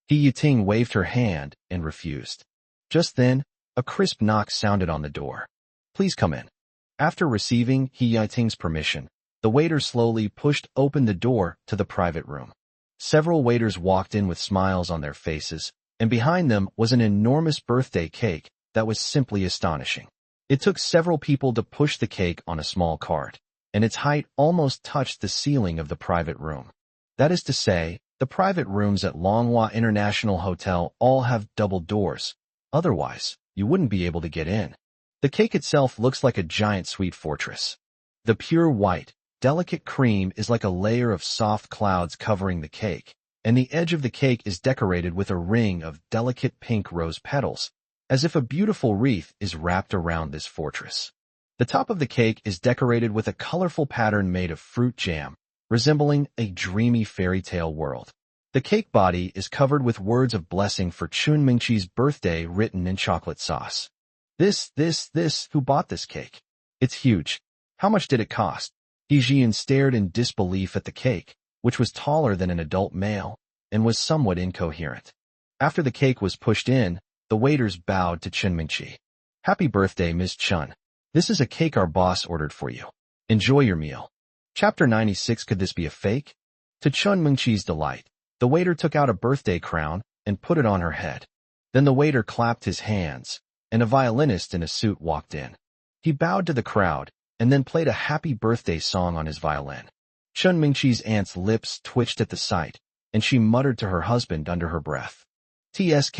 He Yuting waved her hand and refused. Just then, a crisp knock sounded on the door. Please come in. After receiving He Yuting's permission, the waiter slowly pushed open the door to the private room. Several waiters walked in with smiles on their faces, and behind them was an enormous birthday cake that was simply astonishing. It took several people to push the cake on a small cart, and its height almost touched the ceiling of the private room. That is to say, the private rooms at Longhua International Hotel all have double doors. Otherwise, you wouldn't be able to get in. The cake itself looks like a giant sweet fortress. The pure white, delicate cream is like a layer of soft clouds covering the cake, and the edge of the cake is decorated with a ring of delicate pink rose petals, as if a beautiful wreath is wrapped around this fortress. The top of the cake is decorated with a colorful pattern made of fruit jam, resembling a dreamy fairy tale world. The cake body is covered with words of blessing for Chun Mingqi's birthday written in chocolate sauce. Who bought this cake? It's huge. How much did it cost? He Jian stared in disbelief at the cake, which was taller than an adult male, and was somewhat incoherent. After the cake was pushed in, the waiters bowed to Chun Mingqi. Happy birthday, Ms. Chun. This is a cake our boss ordered for you. Enjoy your meal. Chapter 96. Could this be a fake? To Chun Mingqi's delight, the waiter took out a birthday crown and put it on her head. Then the waiter clapped his hands, and a violinist in a suit walked in. He bowed to the crowd, and then played a happy birthday song on his violin. Chun Mingqi's aunt's lips twitched at the sight, and she muttered to her husband under her breath. TSK,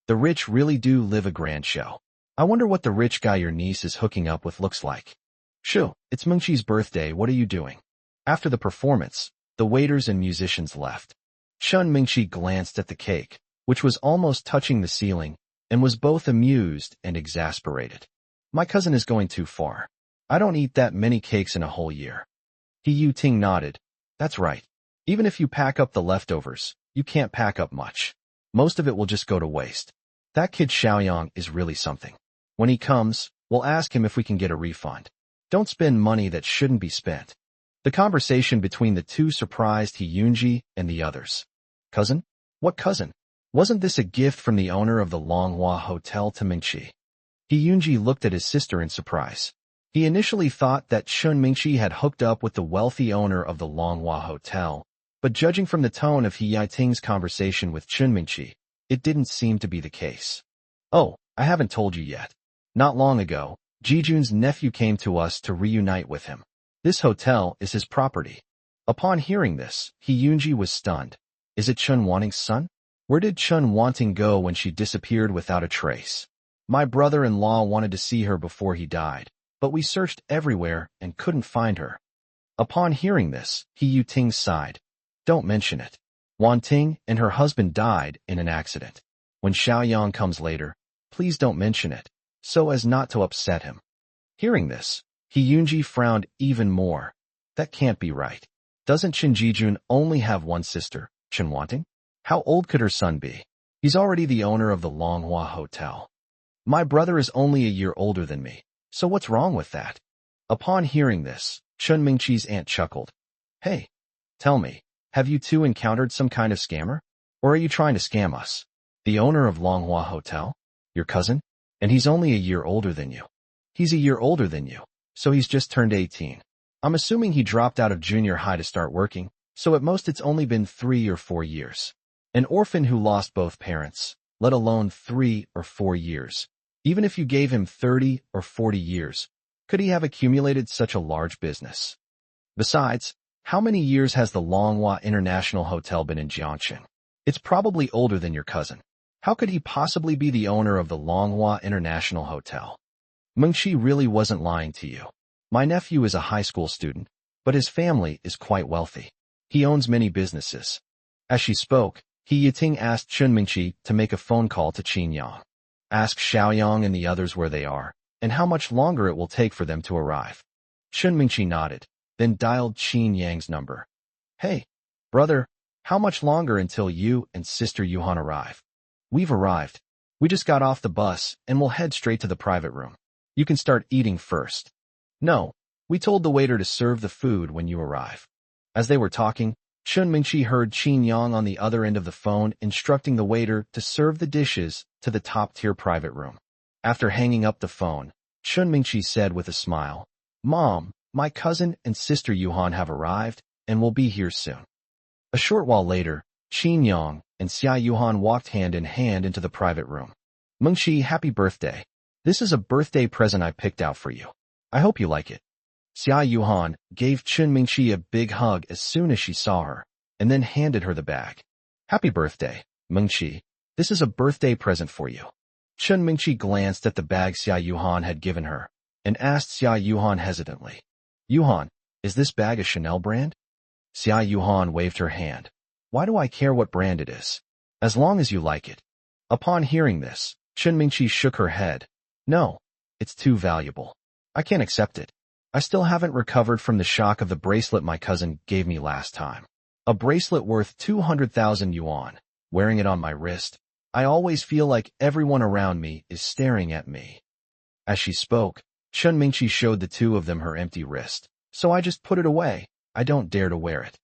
the rich really do live a grand show. I wonder what the rich guy your niece is hooking up with looks like. Shoo, it's Mengqi's birthday, what are you doing? After the performance, the waiters and musicians left. Chun Mingqi glanced at the cake, which was almost touching the ceiling, and was both amused and exasperated. My cousin is going too far. I don't eat that many cakes in a whole year. He Yu-ting nodded. That's right. Even if you pack up the leftovers, you can't pack up much. Most of it will just go to waste. That kid Xiaoyang is really something. When he comes, we'll ask him if we can get a refund. Don't spend money that shouldn't be spent. The conversation between the two surprised He Yunji and the others. Cousin? What cousin? Wasn't this a gift from the owner of the Longhua Hotel to Mingqi? He Yunji looked at his sister in surprise. He initially thought that Chun Mingqi had hooked up with the wealthy owner of the Longhua Hotel, but judging from the tone of He Yiting's conversation with Chun Mingqi, it didn't seem to be the case. Oh, I haven't told you yet. Not long ago, Jijun's nephew came to us to reunite with him. This hotel is his property. Upon hearing this, He Yunji was stunned. Is it Chun Wanting's son? Where did Chun Wanting go when she disappeared without a trace? My brother-in-law wanted to see her before he died, but we searched everywhere and couldn't find her. Upon hearing this, He Yuting sighed. Don't mention it. Wanting and her husband died in an accident. When Xiaoyang comes later, please don't mention it, so as not to upset him. Hearing this, He Yunji frowned even more. That can't be right. Doesn't Chen Jijun only have one sister, Chen Wanting? How old could her son be? He's already the owner of the Longhua Hotel. My brother is only a year older than me, so what's wrong with that? Upon hearing this, Chun Mingqi's aunt chuckled. Hey, tell me, have you two encountered some kind of scammer? Or are you trying to scam us? The owner of Longhua Hotel? Your cousin? And he's only a year older than you. He's a year older than you, so he's just turned 18. I'm assuming he dropped out of junior high to start working, so at most it's only been 3 or 4 years. An orphan who lost both parents, let alone 3 or 4 years. Even if you gave him 30 or 40 years, could he have accumulated such a large business? Besides, how many years has the Longhua International Hotel been in Jiangxing? It's probably older than your cousin. How could he possibly be the owner of the Longhua International Hotel? Mengqi really wasn't lying to you. My nephew is a high school student, but his family is quite wealthy. He owns many businesses. As she spoke, He Yiting asked Chun Mingqi to make a phone call to Qin Yang. Ask Xiaoyang and the others where they are, and how much longer it will take for them to arrive. Chun Mingqi nodded, then dialed Qin Yang's number. Hey, brother, how much longer until you and Sister Yuhan arrive? We've arrived. We just got off the bus, and we'll head straight to the private room. You can start eating first. No, we told the waiter to serve the food when you arrive. As they were talking, Chun Mingqi heard Qin Yang on the other end of the phone instructing the waiter to serve the dishes to the top-tier private room. After hanging up the phone, Chun Mingqi said with a smile, Mom, my cousin and Sister Yuhan have arrived and will be here soon. A short while later, Qin Yang and Xia Yuhan walked hand in hand into the private room. Mengqi, happy birthday. This is a birthday present I picked out for you. I hope you like it. Xia Yuhan gave Chun Mingqi a big hug as soon as she saw her, and then handed her the bag. Happy birthday, Mengqi. This is a birthday present for you. Chun Mingqi glanced at the bag Xia Yuhan had given her, and asked Xia Yuhan hesitantly, Yuhan, is this bag a Chanel brand? Xia Yuhan waved her hand. Why do I care what brand it is? As long as you like it. Upon hearing this, Chun Mingqi shook her head. No, it's too valuable. I can't accept it. I still haven't recovered from the shock of the bracelet my cousin gave me last time. A bracelet worth 200,000 yuan. Wearing it on my wrist, I always feel like everyone around me is staring at me. As she spoke, Chun Mingqi showed the two of them her empty wrist. So I just put it away. I don't dare to wear it.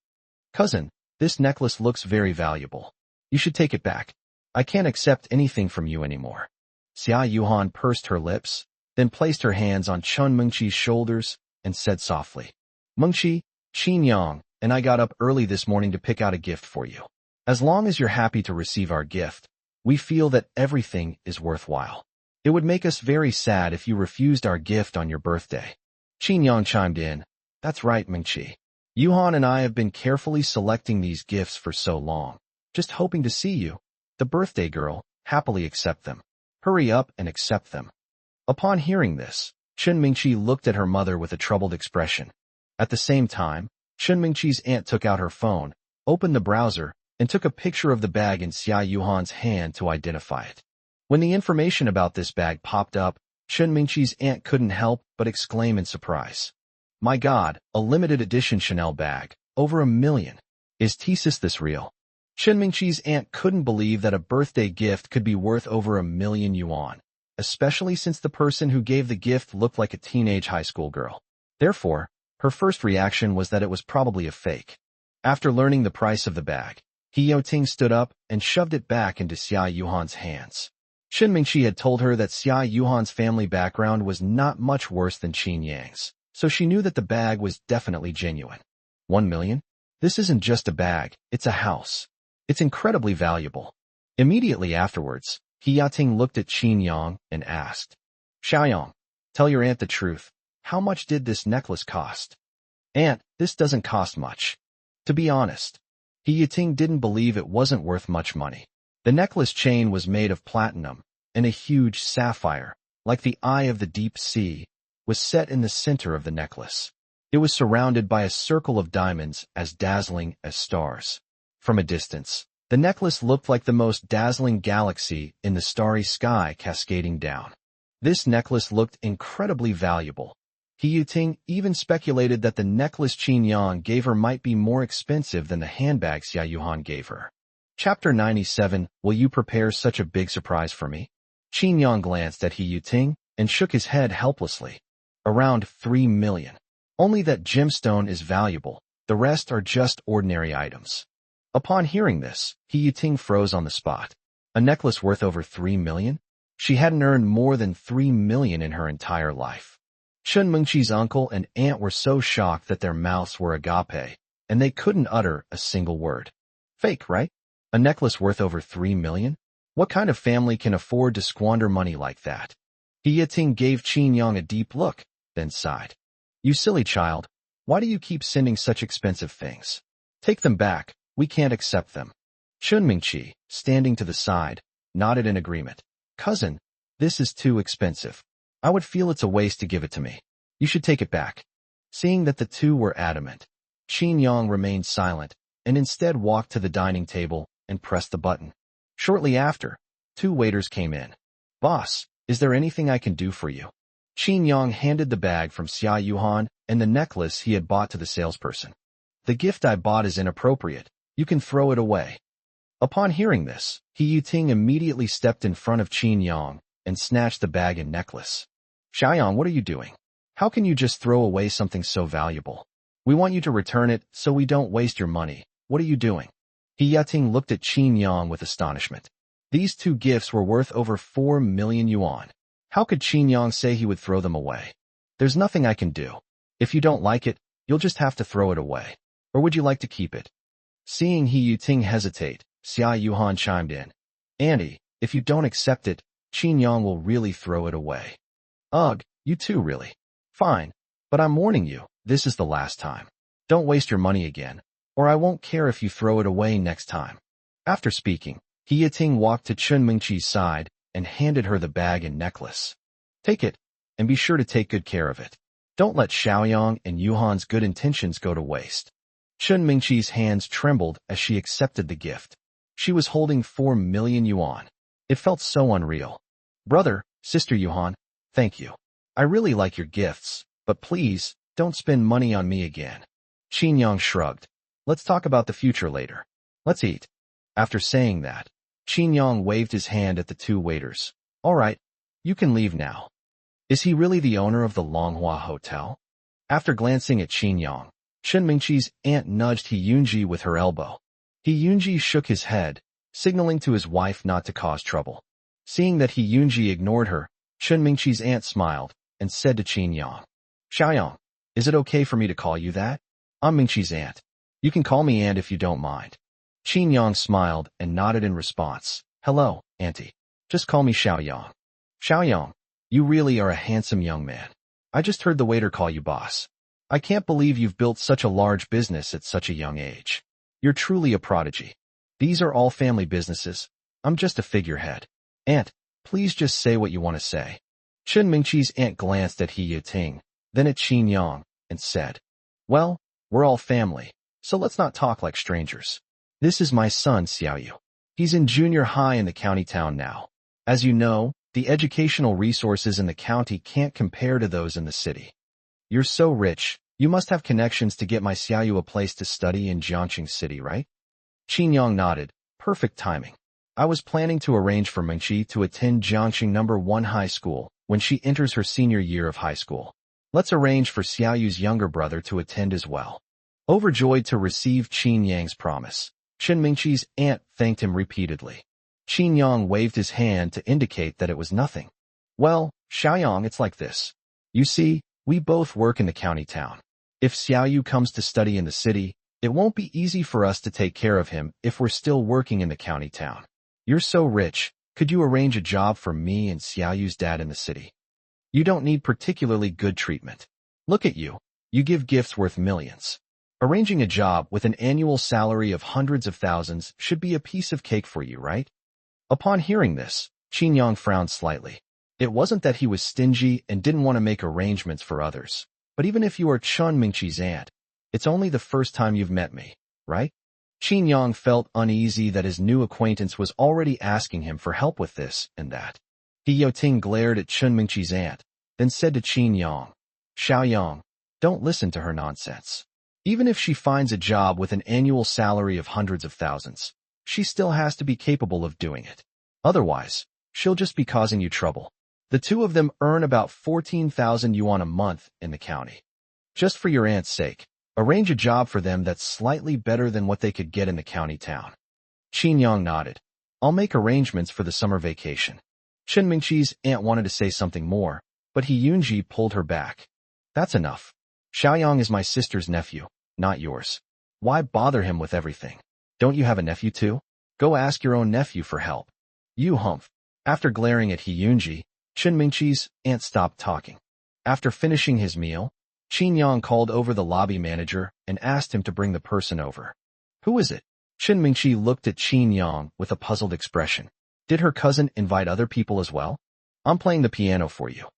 Cousin, this necklace looks very valuable. You should take it back. I can't accept anything from you anymore. Xia Yuhan pursed her lips, then placed her hands on Chun Mingqi's shoulders and said softly, Mengqi, Qin Yang, and I got up early this morning to pick out a gift for you. As long as you're happy to receive our gift, we feel that everything is worthwhile. It would make us very sad if you refused our gift on your birthday. Qin Yang chimed in, That's right, Mengqi. Yuhan and I have been carefully selecting these gifts for so long, just hoping to see you, the birthday girl, happily accept them. Hurry up and accept them. Upon hearing this, Chen Mingqi looked at her mother with a troubled expression. At the same time, Chen Mingqi's aunt took out her phone, opened the browser, and took a picture of the bag in Xia Yuhan's hand to identify it. When the information about this bag popped up, Chen Mingqi's aunt couldn't help but exclaim in surprise. My God, a limited edition Chanel bag, over $1 million. Is this real? Chen Mingqi's aunt couldn't believe that a birthday gift could be worth over $1 million yuan, especially since the person who gave the gift looked like a teenage high school girl. Therefore, her first reaction was that it was probably a fake. After learning the price of the bag, He Yaoting stood up and shoved it back into Xia Yuhan's hands. Chen Mingqi had told her that Xia Yuhan's family background was not much worse than Qin Yang's, so she knew that the bag was definitely genuine. 1 million? This isn't just a bag, it's a house. It's incredibly valuable. Immediately afterwards, He Yaoting looked at Qin Yang and asked, Xiaoyang, tell your aunt the truth. How much did this necklace cost? Aunt, this doesn't cost much. To be honest, He Yaoting didn't believe it wasn't worth much money. The necklace chain was made of platinum, and a huge sapphire, like the eye of the deep sea, was set in the center of the necklace. It was surrounded by a circle of diamonds as dazzling as stars. From a distance, the necklace looked like the most dazzling galaxy in the starry sky cascading down. This necklace looked incredibly valuable. He Yaoting even speculated that the necklace Qin Yang gave her might be more expensive than the handbag Xia Yuhan gave her. Chapter 97, Will you prepare such a big surprise for me? Qin Yang glanced at He Yaoting and shook his head helplessly. Around 3 million. Only that gemstone is valuable, the rest are just ordinary items. Upon hearing this, He Yaoting froze on the spot. A necklace worth over 3 million? She hadn't earned more than 3 million in her entire life. Chen Mingqi's uncle and aunt were so shocked that their mouths were agape, and they couldn't utter a single word. Fake, right? A necklace worth over 3 million? What kind of family can afford to squander money like that? He Yaoting gave Qin Yang a deep look, then sighed. You silly child, why do you keep sending such expensive things? Take them back, we can't accept them. Chen Mingqi, standing to the side, nodded in agreement. Cousin, this is too expensive. I would feel it's a waste to give it to me. You should take it back. Seeing that the two were adamant, Qin Yang remained silent, and instead walked to the dining table and pressed the button. Shortly after, 2 waiters came in. Boss, is there anything I can do for you? Qin Yang handed the bag from Xia Yuhan and the necklace he had bought to the salesperson. The gift I bought is inappropriate. You can throw it away. Upon hearing this, He Yaoting immediately stepped in front of Qin Yang and snatched the bag and necklace. Xiaoyang, what are you doing? How can you just throw away something so valuable? We want you to return it so we don't waste your money. What are you doing? He Yaoting looked at Qin Yang with astonishment. These 2 gifts were worth over 4 million yuan. How could Qin Yang say he would throw them away? There's nothing I can do. If you don't like it, you'll just have to throw it away. Or would you like to keep it? Seeing He Yaoting hesitate, Xia Yuhan chimed in. Auntie, if you don't accept it, Qin Yang will really throw it away. Ugh, you too really. Fine, but I'm warning you, this is the last time. Don't waste your money again, or I won't care if you throw it away next time. After speaking, He Yaoting walked to Chen Mingqi's side and handed her the bag and necklace. Take it, and be sure to take good care of it. Don't let Xiaoyang and Yuhan's good intentions go to waste. Chen Mingqi's hands trembled as she accepted the gift. She was holding 4 million yuan. It felt so unreal. Brother, sister Yuhan, thank you. I really like your gifts, but please, don't spend money on me again. Qin Yang shrugged. Let's talk about the future later. Let's eat. After saying that, Qin Yang waved his hand at the 2 waiters. All right, you can leave now. Is he really the owner of the Longhua Hotel? After glancing at Qin Yang, Chen Mingqi's aunt nudged He Yunji with her elbow. He Yunji shook his head, signaling to his wife not to cause trouble. Seeing that He Yunji ignored her, Chen Mingqi's aunt smiled and said to Qin Yang, Xiaoyang, is it okay for me to call you that? I'm Mingqi's aunt. You can call me aunt if you don't mind. Qin Yang smiled and nodded in response. Hello, auntie. Just call me Xiaoyang. Xiaoyang, you really are a handsome young man. I just heard the waiter call you boss. I can't believe you've built such a large business at such a young age. You're truly a prodigy. These are all family businesses. I'm just a figurehead. Aunt, please just say what you want to say. Chen Mingqi's aunt glanced at He Yating, then at Qin Yang, and said, "Well, we're all family, so let's not talk like strangers. This is my son, Xiaoyu. He's in junior high in the county town now. As you know, the educational resources in the county can't compare to those in the city. You're so rich, you must have connections to get my Xiaoyu a place to study in Jiangxing City, right?" Qin Yang nodded. Perfect timing. I was planning to arrange for Mingqi to attend Jiangxing No. 1 High School when she enters her senior year of high school. Let's arrange for Xiaoyu's younger brother to attend as well. Overjoyed to receive Qin Yang's promise, Chen Mingqi's aunt thanked him repeatedly. Qin Yang waved his hand to indicate that it was nothing. "Well, Xiaoyang, it's like this. You see, we both work in the county town. If Xiaoyu comes to study in the city, it won't be easy for us to take care of him if we're still working in the county town. You're so rich, could you arrange a job for me and Xiaoyu's dad in the city? You don't need particularly good treatment. Look at you. You give gifts worth millions. Arranging a job with an annual salary of hundreds of thousands should be a piece of cake for you, right?" Upon hearing this, Qin Yang frowned slightly. It wasn't that he was stingy and didn't want to make arrangements for others, but even if you are Chen Mingqi's aunt, it's only the first time you've met me, right? Qin Yang felt uneasy that his new acquaintance was already asking him for help with this and that. He Yating glared at Chen Mingqi's aunt, then said to Qin Yang, "Xiaoyang, don't listen to her nonsense. Even if she finds a job with an annual salary of hundreds of thousands, she still has to be capable of doing it. Otherwise, she'll just be causing you trouble. The two of them earn about 14,000 yuan a month in the county. Just for your aunt's sake, arrange a job for them that's slightly better than what they could get in the county town." Qin Yang nodded. "I'll make arrangements for the summer vacation." Chen Mingqi's aunt wanted to say something more, but He Yunji pulled her back. "That's enough. Xiaoyang is my sister's nephew, not yours. Why bother him with everything? Don't you have a nephew too? Go ask your own nephew for help." You humph. After glaring at He Yunji, Chen Mingqi's aunt stopped talking. After finishing his meal, Qin Yang called over the lobby manager and asked him to bring the person over. "Who is it?" Chen Mingqi looked at Qin Yang with a puzzled expression. "Did her cousin invite other people as well? I'm playing the piano for you."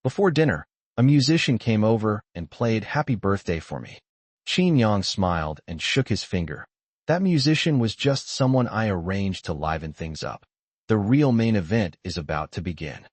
Before dinner, a musician came over and played Happy Birthday for me. Qin Yang smiled and shook his finger. That musician was just someone I arranged to liven things up. The real main event is about to begin.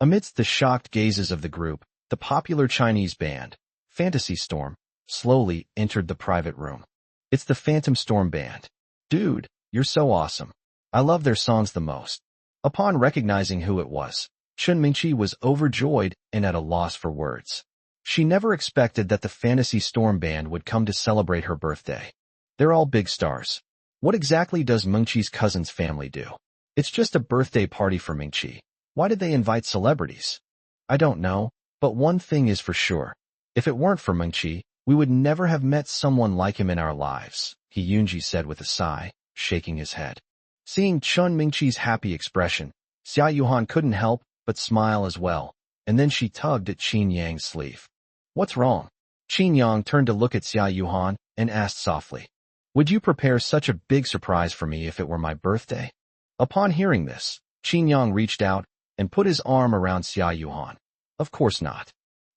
Amidst the shocked gazes of the group, the popular Chinese band, Fantasy Storm, slowly entered the private room. "It's the Phantom Storm Band. Dude, you're so awesome. I love their songs the most." Upon recognizing who it was, Chen Mingqi was overjoyed and at a loss for words. She never expected that the Fantasy Storm Band would come to celebrate her birthday. They're all big stars. What exactly does Mingqi's cousin's family do? It's just a birthday party for Mingqi. Why did they invite celebrities? I don't know, but one thing is for sure. If it weren't for Mingqi, we would never have met someone like him in our lives, He Yunji said with a sigh, shaking his head. Seeing Chen Mingqi's happy expression, Xia Yuhan couldn't help but smile as well, and then she tugged at Qin Yang's sleeve. "What's wrong?" Qin Yang turned to look at Xia Yuhan and asked softly, "Would you prepare such a big surprise for me if it were my birthday?" Upon hearing this, Qin Yang reached out and put his arm around Xia Yuhan. "Of course not."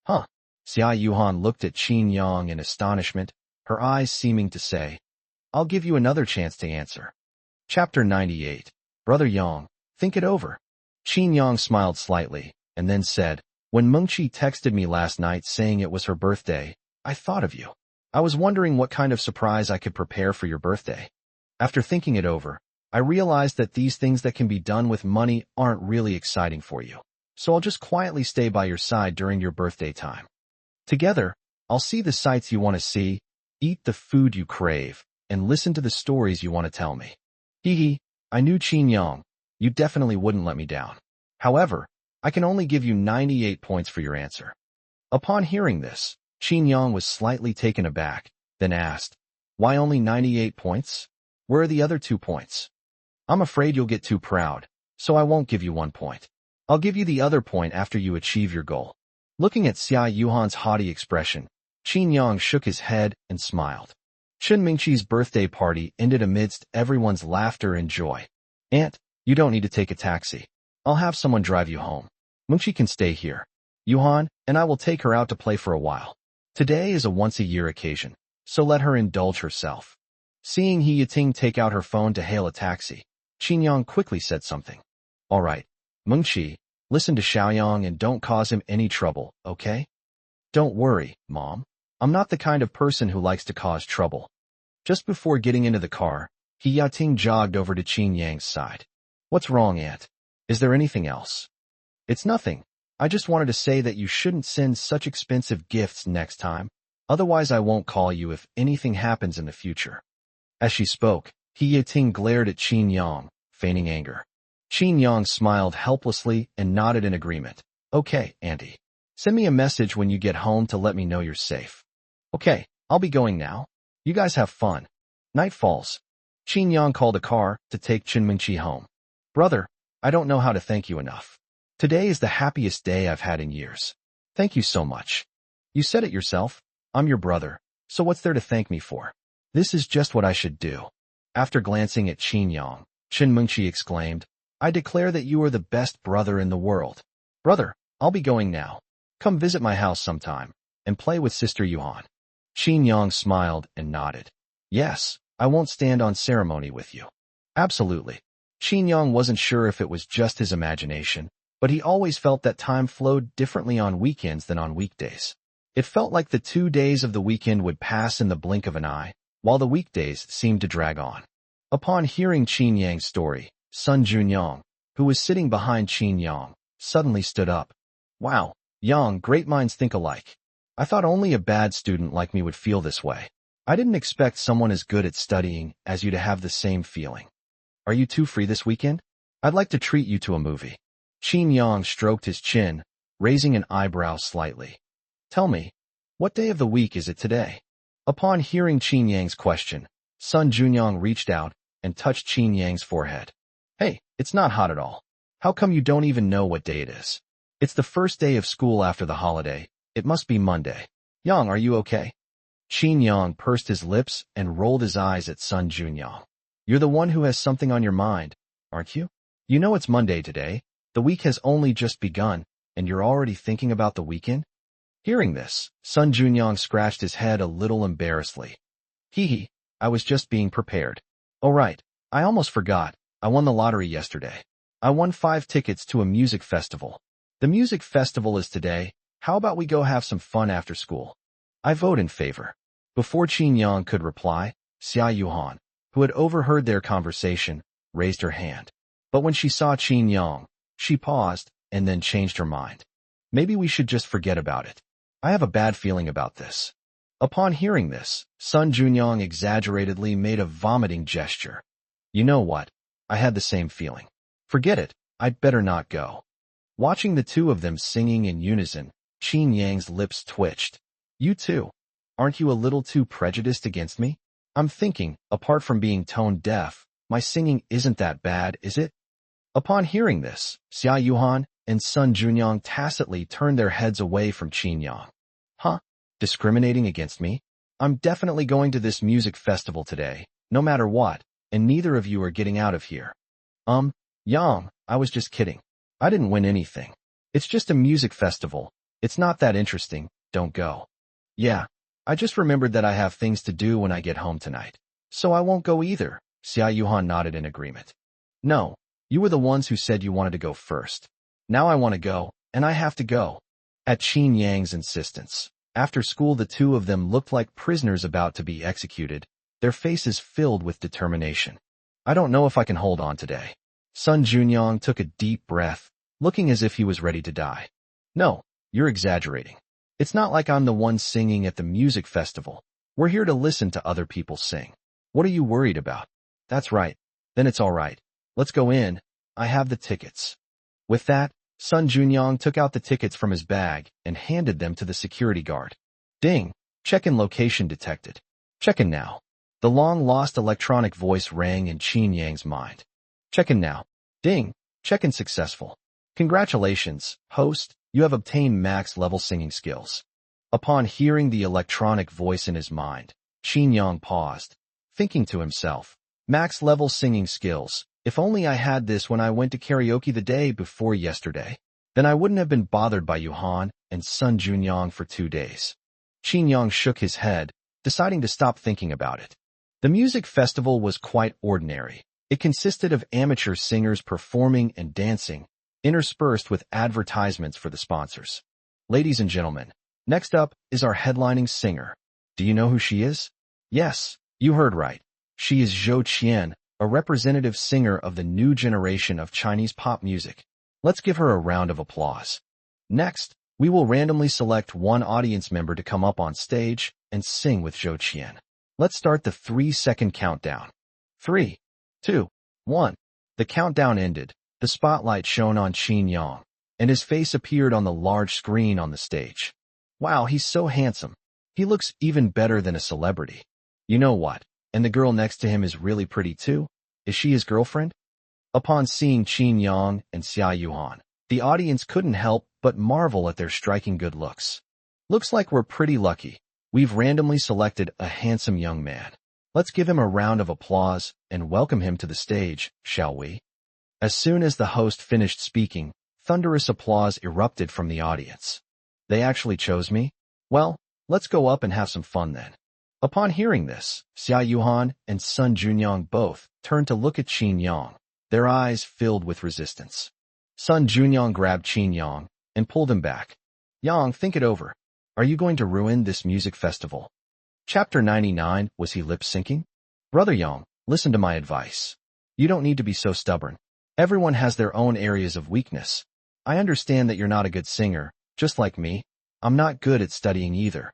"Huh?" Xia Yuhan looked at Qin Yang in astonishment, her eyes seeming to say, "I'll give you another chance to answer." Chapter 98. Brother Yang, think it over. Qin Yang smiled slightly, and then said, "When Mengqi texted me last night saying it was her birthday, I thought of you. I was wondering what kind of surprise I could prepare for your birthday. After thinking it over, I realized that these things that can be done with money aren't really exciting for you. So I'll just quietly stay by your side during your birthday time. Together, I'll see the sights you want to see, eat the food you crave, and listen to the stories you want to tell me." Hee hee, I knew Qin Yang. You definitely wouldn't let me down. However, I can only give you 98 points for your answer. Upon hearing this, Qin Yang was slightly taken aback, then asked, "Why only 98 points? Where are the other 2 points?" "I'm afraid you'll get too proud, so I won't give you 1 point. I'll give you the other point after you achieve your goal." Looking at Xia Yuhan's haughty expression, Qin Yang shook his head and smiled. Chen Mingqi's birthday party ended amidst everyone's laughter and joy. "Aunt, you don't need to take a taxi. I'll have someone drive you home." Mungchi can stay here. Yuhan and I will take her out to play for a while. Today is a once-a-year occasion, so let her indulge herself. Seeing He Yating take out her phone to hail a taxi, Qinyang quickly said something. All right, Mungchi, listen to Xiaoyang and don't cause him any trouble, okay? Don't worry, Mom. I'm not the kind of person who likes to cause trouble. Just before getting into the car, He Yating jogged over to Qinyang's side. What's wrong, Aunt? Is there anything else? It's nothing. I just wanted to say that you shouldn't send such expensive gifts next time. Otherwise I won't call you if anything happens in the future. As she spoke, He Yating glared at Qinyang, feigning anger. Qinyang smiled helplessly and nodded in agreement. Okay, Auntie. Send me a message when you get home to let me know you're safe. Okay, I'll be going now. You guys have fun. Night falls. Qinyang called a car to take Mingqi home. Brother, I don't know how to thank you enough. Today is the happiest day I've had in years. Thank you so much. You said it yourself. I'm your brother, so what's there to thank me for? This is just what I should do. After glancing at Qinyang, Mingqi exclaimed, I declare that you are the best brother in the world. Brother, I'll be going now. Come visit my house sometime and play with Sister Yuhan. Qinyang smiled and nodded. Yes, I won't stand on ceremony with you. Absolutely. Qinyang wasn't sure if it was just his imagination, but he always felt that time flowed differently on weekends than on weekdays. It felt like the 2 days of the weekend would pass in the blink of an eye, while the weekdays seemed to drag on. Upon hearing Qinyang's story, Sun Junyang, who was sitting behind Qinyang, suddenly stood up. Wow, Yang, great minds think alike. I thought only a bad student like me would feel this way. I didn't expect someone as good at studying as you to have the same feeling. Are you two free this weekend? I'd like to treat you to a movie. Qinyang stroked his chin, raising an eyebrow slightly. Tell me, what day of the week is it today? Upon hearing Qinyang's question, Sun Junyang reached out and touched Qinyang's forehead. Hey, it's not hot at all. How come you don't even know what day it is? It's the first day of school after the holiday. It must be Monday. Yang, are you okay? Qinyang pursed his lips and rolled his eyes at Sun Junyang. You're the one who has something on your mind, aren't you? You know it's Monday today. The week has only just begun, and you're already thinking about the weekend? Hearing this, Sun Junyang scratched his head a little embarrassedly. Hee, I was just being prepared. Oh right, I almost forgot. I won the lottery yesterday. I won 5 tickets to a music festival. The music festival is today. How about we go have some fun after school? I vote in favor. Before Qinyang could reply, Xia Yuhan, who had overheard their conversation, raised her hand. But when she saw Qinyang, she paused and then changed her mind. Maybe we should just forget about it. I have a bad feeling about this. Upon hearing this, Sun Junyang exaggeratedly made a vomiting gesture. You know what? I had the same feeling. Forget it. I'd better not go. Watching the two of them singing in unison, Qinyang's lips twitched. You too. Aren't you a little too prejudiced against me? I'm thinking, apart from being tone deaf, my singing isn't that bad, is it? Upon hearing this, Xia Yuhan and Sun Junyang tacitly turned their heads away from Qinyang. Huh? Discriminating against me? I'm definitely going to this music festival today, no matter what, and neither of you are getting out of here. Yang, I was just kidding. I didn't win anything. It's just a music festival. It's not that interesting, don't go. Yeah, I just remembered that I have things to do when I get home tonight. So I won't go either, Xia Yuhan nodded in agreement. No, you were the ones who said you wanted to go first. Now I want to go, and I have to go. At Qinyang's insistence, after school the two of them looked like prisoners about to be executed, their faces filled with determination. I don't know if I can hold on today. Sun Junyang took a deep breath, looking as if he was ready to die. No, you're exaggerating. It's not like I'm the one singing at the music festival. We're here to listen to other people sing. What are you worried about? That's right. Then it's all right. Let's go in. I have the tickets. With that, Sun Junyang took out the tickets from his bag and handed them to the security guard. Ding! Check-in location detected. Check-in now. The long-lost electronic voice rang in Qinyang's mind. Check-in now. Ding! Check-in successful. Congratulations, host. You have obtained max-level singing skills. Upon hearing the electronic voice in his mind, Qinyang paused, thinking to himself, max-level singing skills. If only I had this when I went to karaoke the day before yesterday. then I wouldn't have been bothered by Yuhan and Sun Junyang for 2 days. Qin Yang shook his head, deciding to stop thinking about it. The music festival was quite ordinary. It consisted of amateur singers performing and dancing, interspersed with advertisements for the sponsors. Ladies and gentlemen, next up is our headlining singer. Do you know who she is? Yes, you heard right. She is Zhou Qian, a representative singer of the new generation of Chinese pop music. Let's give her a round of applause. Next, we will randomly select one audience member to come up on stage and sing with Zhou Qian. Let's start the 3-second countdown. 3, 2, 1. The countdown ended. The spotlight shone on Qin Yang, and his face appeared on the large screen on the stage. Wow, he's so handsome. He looks even better than a celebrity. You know what? And the girl next to him is really pretty too. Is she his girlfriend? Upon seeing Qin Yang and Xia Yuhan, the audience couldn't help but marvel at their striking good looks. Looks like we're pretty lucky. We've randomly selected a handsome young man. Let's give him a round of applause and welcome him to the stage, shall we? As soon as the host finished speaking, thunderous applause erupted from the audience. They actually chose me? Well, let's go up and have some fun then. Upon hearing this, Xia Yuhan and Sun Junyang both turned to look at Qin Yang, their eyes filled with resistance. Sun Junyang grabbed Qin Yang and pulled him back. Yang, think it over. Are you going to ruin this music festival? Chapter 99, was he lip-syncing? Brother Yang, listen to my advice. You don't need to be so stubborn. Everyone has their own areas of weakness. I understand that you're not a good singer, just like me. I'm not good at studying either.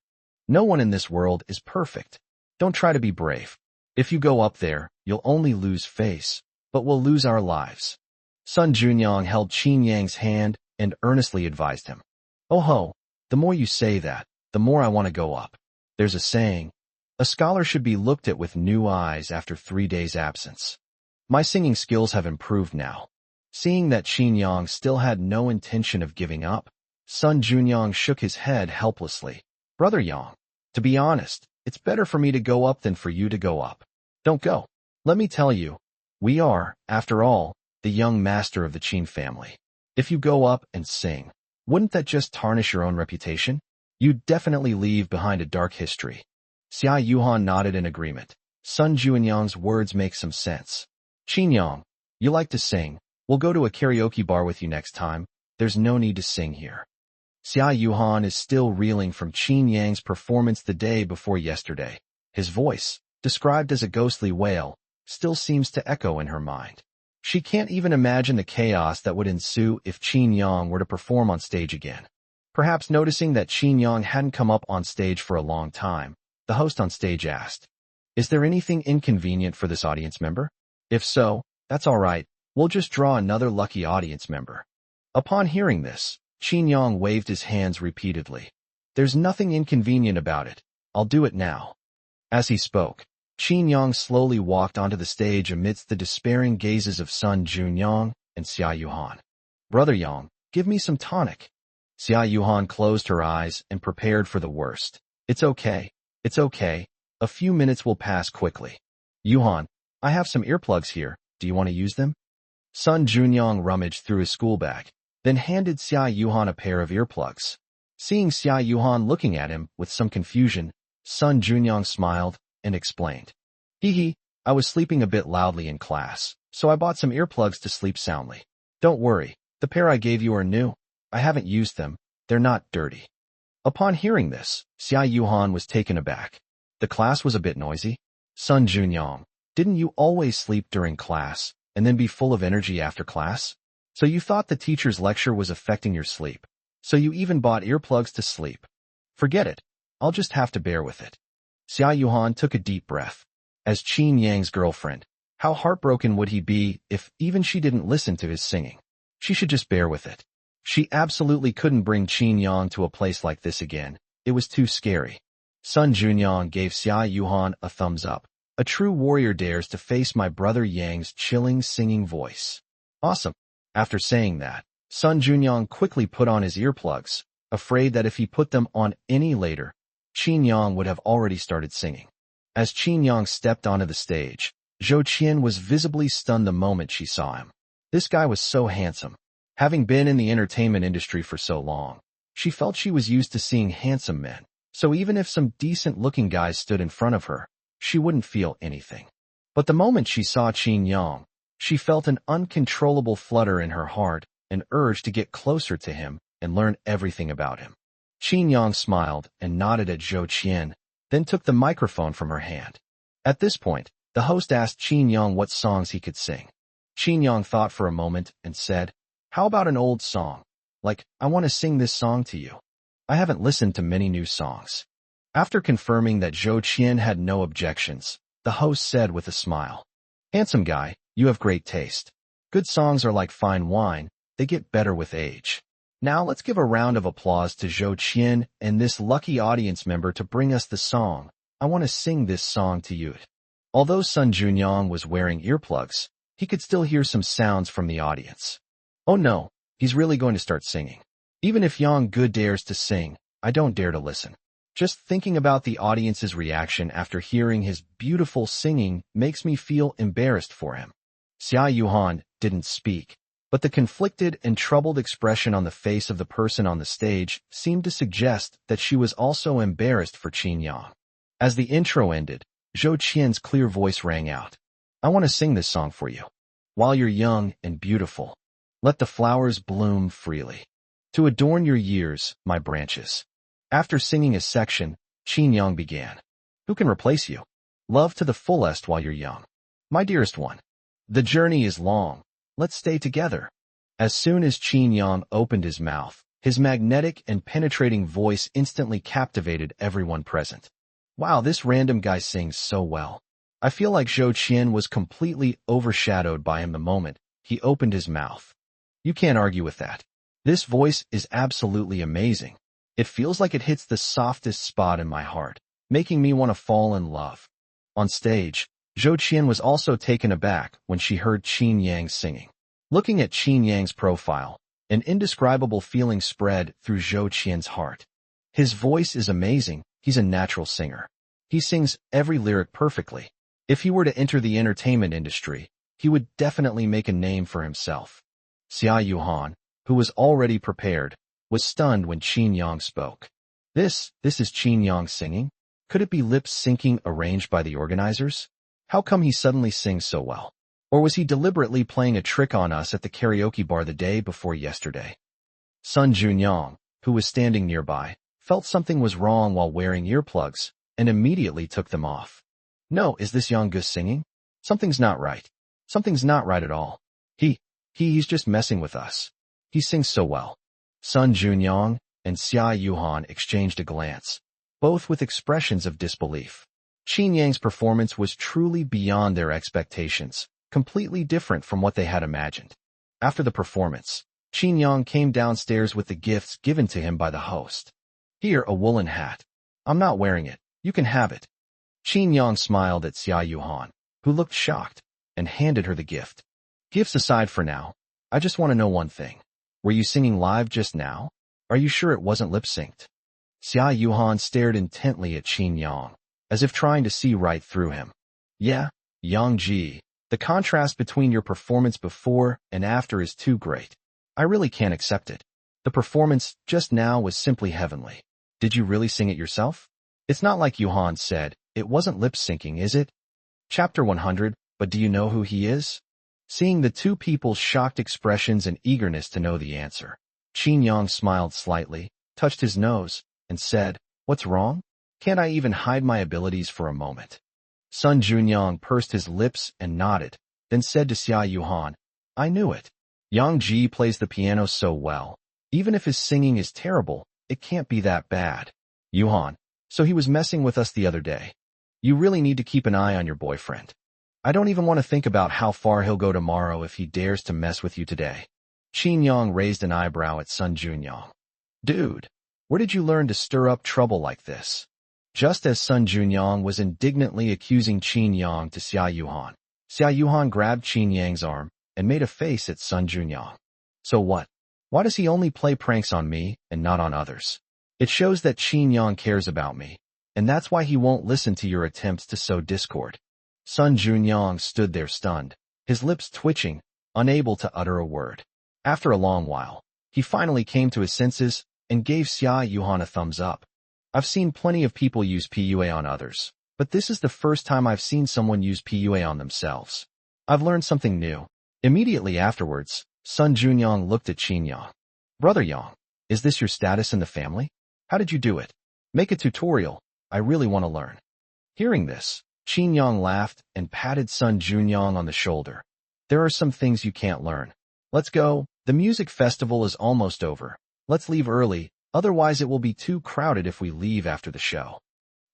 No one in this world is perfect. Don't try to be brave. If you go up there, you'll only lose face, but we'll lose our lives. Sun Junyang held Qin Yang's hand and earnestly advised him. Oh ho, the more you say that, the more I want to go up. There's a saying, a scholar should be looked at with new eyes after 3 days' absence. My singing skills have improved now. Seeing that Qin Yang still had no intention of giving up, Sun Junyang shook his head helplessly. Brother Yang, to be honest, it's better for me to go up than for you to go up. Don't go. Let me tell you, we are, after all, the young master of the Qin family. If you go up and sing, wouldn't that just tarnish your own reputation? You'd definitely leave behind a dark history. Xia Yuhan nodded in agreement. Sun Junyang's words make some sense. Qin Yang, you like to sing. We'll go to a karaoke bar with you next time. There's no need to sing here. Xia Yuhan is still reeling from Qin Yang's performance the day before yesterday. His voice, described as a ghostly wail, still seems to echo in her mind. She can't even imagine the chaos that would ensue if Qin Yang were to perform on stage again. Perhaps noticing that Qin Yang hadn't come up on stage for a long time, the host on stage asked, "Is there anything inconvenient for this audience member? If so, that's all right. We'll just draw another lucky audience member." Upon hearing this, Qin Yang waved his hands repeatedly. "There's nothing inconvenient about it. I'll do it now." As he spoke, Qin Yang slowly walked onto the stage amidst the despairing gazes of Sun Junyang and Xia Yuhan. "Brother Yang, give me some tonic." Xia Yuhan closed her eyes and prepared for the worst. It's okay. It's okay. A few minutes will pass quickly. Yuhan, I have some earplugs here. Do you want to use them? Sun Junyang rummaged through his school bag, then handed Xia Yuhan a pair of earplugs. Seeing Xia Yuhan looking at him with some confusion, Sun Junyang smiled and explained. Hee, I was sleeping a bit loudly in class, so I bought some earplugs to sleep soundly. Don't worry, the pair I gave you are new. I haven't used them. They're not dirty. Upon hearing this, Xia Yuhan was taken aback. The class was a bit noisy. Sun Junyang, didn't you always sleep during class and then be full of energy after class? So you thought the teacher's lecture was affecting your sleep. So you even bought earplugs to sleep. Forget it. I'll just have to bear with it. Xia Yuhan took a deep breath. As Qin Yang's girlfriend, how heartbroken would he be if even she didn't listen to his singing? She should just bear with it. She absolutely couldn't bring Qin Yang to a place like this again. It was too scary. Sun Junyang gave Xia Yuhan a thumbs up. A true warrior dares to face my brother Yang's chilling singing voice. Awesome. After saying that, Sun Junyang quickly put on his earplugs, afraid that if he put them on any later, Qin Yang would have already started singing. As Qin Yang stepped onto the stage, Zhou Qian was visibly stunned the moment she saw him. This guy was so handsome. Having been in the entertainment industry for so long, she felt she was used to seeing handsome men, so even if some decent-looking guys stood in front of her, she wouldn't feel anything. But the moment she saw Qin Yang, she felt an uncontrollable flutter in her heart, an urge to get closer to him and learn everything about him. Qin Yang smiled and nodded at Zhou Qian, then took the microphone from her hand. At this point, the host asked Qin Yang what songs he could sing. Qin Yang thought for a moment and said, "How about an old song? Like, I want to sing this song to you. I haven't listened to many new songs." After confirming that Zhou Qian had no objections, the host said with a smile, "Handsome guy, you have great taste. Good songs are like fine wine, they get better with age. Now let's give a round of applause to Zhou Qian and this lucky audience member to bring us the song. I want to sing this song to you." Although Sun Junyang was wearing earplugs, he could still hear some sounds from the audience. Oh no, he's really going to start singing. Even if Yang Gu dares to sing, I don't dare to listen. Just thinking about the audience's reaction after hearing his beautiful singing makes me feel embarrassed for him. Xia Yuhan didn't speak, but the conflicted and troubled expression on the face of the person on the stage seemed to suggest that she was also embarrassed for Qin Yang. As the intro ended, Zhou Qian's clear voice rang out. "I want to sing this song for you. While you're young and beautiful, let the flowers bloom freely. To adorn your years, my branches." After singing a section, Qin Yang began. "Who can replace you? Love to the fullest while you're young. My dearest one. The journey is long. Let's stay together." As soon as Qin Yang opened his mouth, his magnetic and penetrating voice instantly captivated everyone present. Wow, this random guy sings so well. I feel like Zhou Qian was completely overshadowed by him the moment he opened his mouth. You can't argue with that. This voice is absolutely amazing. It feels like it hits the softest spot in my heart, making me want to fall in love. On stage, Zhou Qian was also taken aback when she heard Qin Yang singing. Looking at Qin Yang's profile, an indescribable feeling spread through Zhou Qian's heart. His voice is amazing, he's a natural singer. He sings every lyric perfectly. If he were to enter the entertainment industry, he would definitely make a name for himself. Xia Yuhan, who was already prepared, was stunned when Qin Yang spoke. This is Qin Yang singing? Could it be lip syncing arranged by the organizers? How come he suddenly sings so well? Or was he deliberately playing a trick on us at the karaoke bar the day before yesterday? Sun Junyang, who was standing nearby, felt something was wrong while wearing earplugs, and immediately took them off. No, is this Yang Gu singing? Something's not right. Something's not right at all. He's just messing with us. He sings so well. Sun Junyang and Xia Yuhan exchanged a glance, both with expressions of disbelief. Qin Yang's performance was truly beyond their expectations, completely different from what they had imagined. After the performance, Qin Yang came downstairs with the gifts given to him by the host. "Here, a woolen hat. I'm not wearing it. You can have it." Qin Yang smiled at Xia Yuhan, who looked shocked, and handed her the gift. "Gifts aside for now, I just want to know one thing. Were you singing live just now? Are you sure it wasn't lip-synced?" Xia Yuhan stared intently at Qin Yang, as if trying to see right through him. "Yeah, Yang Ji, the contrast between your performance before and after is too great. I really can't accept it. The performance just now was simply heavenly. Did you really sing it yourself? It's not like Yuhan said, it wasn't lip-syncing, is it?" Chapter 100, But do you know who he is? Seeing the two people's shocked expressions and eagerness to know the answer, Qin Yang smiled slightly, touched his nose, and said, "What's wrong? Can't I even hide my abilities for a moment?" Sun Junyang pursed his lips and nodded, then said to Xia Yuhan, "I knew it. Yang Ji plays the piano so well. Even if his singing is terrible, it can't be that bad. Yuhan, so he was messing with us the other day. You really need to keep an eye on your boyfriend. I don't even want to think about how far he'll go tomorrow if he dares to mess with you today." Qin Yang raised an eyebrow at Sun Junyang. "Dude, where did you learn to stir up trouble like this?" Just as Sun Junyang was indignantly accusing Qin Yang to Xia Yuhan grabbed Qin Yang's arm and made a face at Sun Junyang. "So what? Why does he only play pranks on me and not on others? It shows that Qin Yang cares about me, and that's why he won't listen to your attempts to sow discord." Sun Junyang stood there stunned, his lips twitching, unable to utter a word. After a long while, he finally came to his senses and gave Xia Yuhan a thumbs up. I've seen plenty of people use PUA on others, but this is the first time I've seen someone use PUA on themselves. I've learned something new. Immediately afterwards, Sun Junyang looked at Qin Yang. Brother Yang, is this your status in the family? How did you do it? Make a tutorial. I really want to learn. Hearing this, Qin Yang laughed and patted Sun Junyang on the shoulder. There are some things you can't learn. Let's go. The music festival is almost over. Let's leave early, otherwise it will be too crowded if we leave after the show.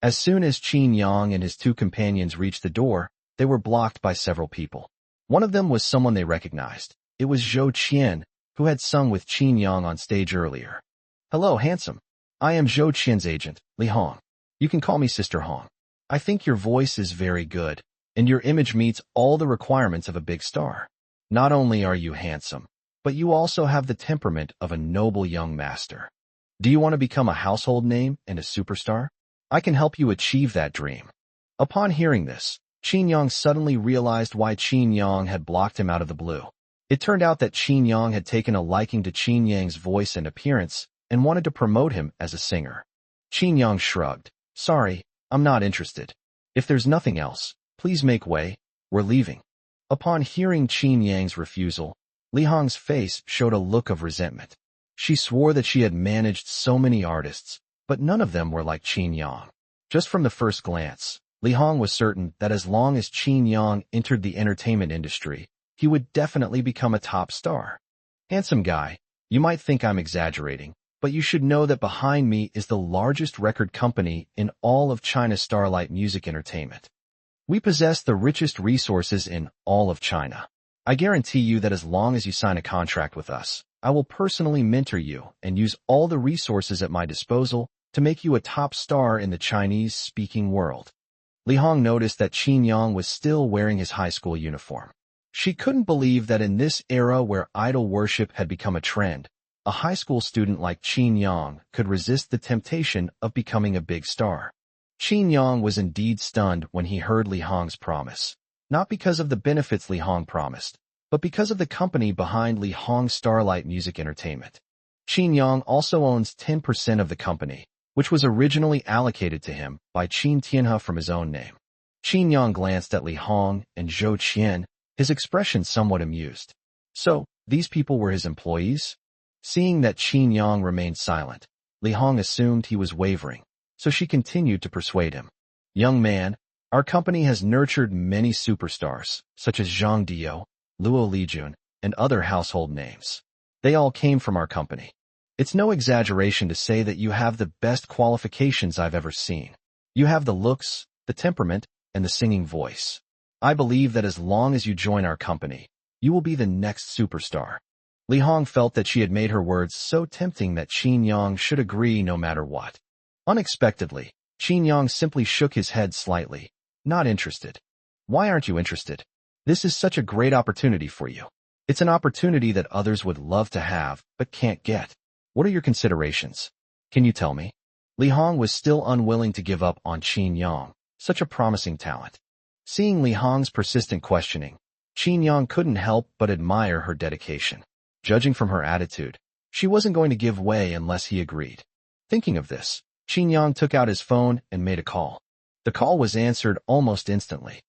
As soon as Qin Yang and his two companions reached the door, they were blocked by several people. One of them was someone they recognized. It was Zhou Qian, who had sung with Qin Yang on stage earlier. Hello, handsome. I am Zhou Qian's agent, Li Hong. You can call me Sister Hong. I think your voice is very good, and your image meets all the requirements of a big star. Not only are you handsome, but you also have the temperament of a noble young master. Do you want to become a household name and a superstar? I can help you achieve that dream. Upon hearing this, Qin Yang suddenly realized why Qin Yang had blocked him out of the blue. It turned out that Qin Yang had taken a liking to Qin Yang's voice and appearance and wanted to promote him as a singer. Qin Yang shrugged. Sorry, I'm not interested. If there's nothing else, please make way. We're leaving. Upon hearing Qin Yang's refusal, Li Hong's face showed a look of resentment. She swore that she had managed so many artists, but none of them were like Qin Yang. Just from the first glance, Li Hong was certain that as long as Qin Yang entered the entertainment industry, he would definitely become a top star. Handsome guy, you might think I'm exaggerating, but you should know that behind me is the largest record company in all of China's Starlight Music Entertainment. We possess the richest resources in all of China. I guarantee you that as long as you sign a contract with us, I will personally mentor you and use all the resources at my disposal to make you a top star in the Chinese-speaking world. Li Hong noticed that Qin Yang was still wearing his high school uniform. She couldn't believe that in this era where idol worship had become a trend, a high school student like Qin Yang could resist the temptation of becoming a big star. Qin Yang was indeed stunned when he heard Li Hong's promise, not because of the benefits Li Hong promised, but because of the company behind Li Hong's Starlight Music Entertainment. Qin Yang also owns 10% of the company, which was originally allocated to him by Qin Tianhe from his own name. Qin Yang glanced at Li Hong and Zhou Qian, his expression somewhat amused. So, these people were his employees? Seeing that Qin Yang remained silent, Li Hong assumed he was wavering, so she continued to persuade him. Young man, our company has nurtured many superstars, such as Zhang Dio, Luo Lijun, and other household names. They all came from our company. It's no exaggeration to say that you have the best qualifications I've ever seen. You have the looks, the temperament, and the singing voice. I believe that as long as you join our company, you will be the next superstar. Li Hong felt that she had made her words so tempting that Qin Yang should agree no matter what. Unexpectedly, Qin Yang simply shook his head slightly. Not interested. Why aren't you interested? This is such a great opportunity for you. It's an opportunity that others would love to have, but can't get. What are your considerations? Can you tell me? Li Hong was still unwilling to give up on Qin Yang, such a promising talent. Seeing Li Hong's persistent questioning, Qin Yang couldn't help but admire her dedication. Judging from her attitude, she wasn't going to give way unless he agreed. Thinking of this, Qin Yang took out his phone and made a call. The call was answered almost instantly.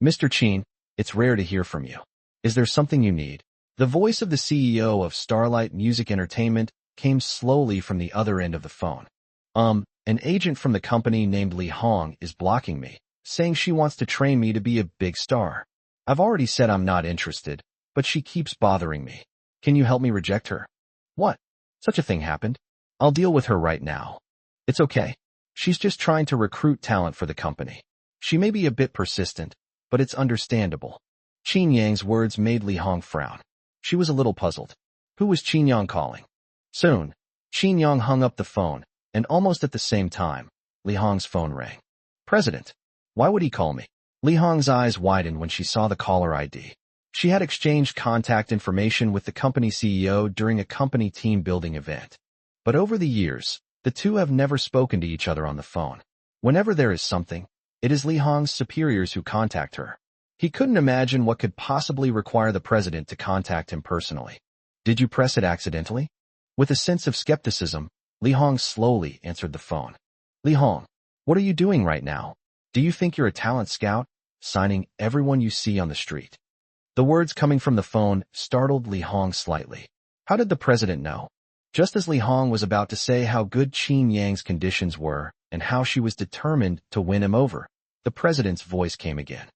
Mr. Qin, it's rare to hear from you. Is there something you need? The voice of the CEO of Starlight Music Entertainment came slowly from the other end of the phone. An agent from the company named Li Hong is blocking me, saying she wants to train me to be a big star. I've already said I'm not interested, but she keeps bothering me. Can you help me reject her? What? Such a thing happened? I'll deal with her right now. It's okay. She's just trying to recruit talent for the company. She may be a bit persistent, but it's understandable. Qin Yang's words made Li Hong frown. She was a little puzzled. Who was Qin Yang calling? Soon, Qin Yang hung up the phone, and almost at the same time, Li Hong's phone rang. President. Why would he call me? Li Hong's eyes widened when she saw the caller ID. She had exchanged contact information with the company CEO during a company team-building event. But over the years, the two have never spoken to each other on the phone. Whenever there is something, it is Li Hong's superiors who contact her. He couldn't imagine what could possibly require the president to contact him personally. Did you press it accidentally? With a sense of skepticism, Li Hong slowly answered the phone. Li Hong, what are you doing right now? Do you think you're a talent scout, signing everyone you see on the street? The words coming from the phone startled Li Hong slightly. How did the president know? Just as Li Hong was about to say how good Qin Yang's conditions were and how she was determined to win him over, the president's voice came again.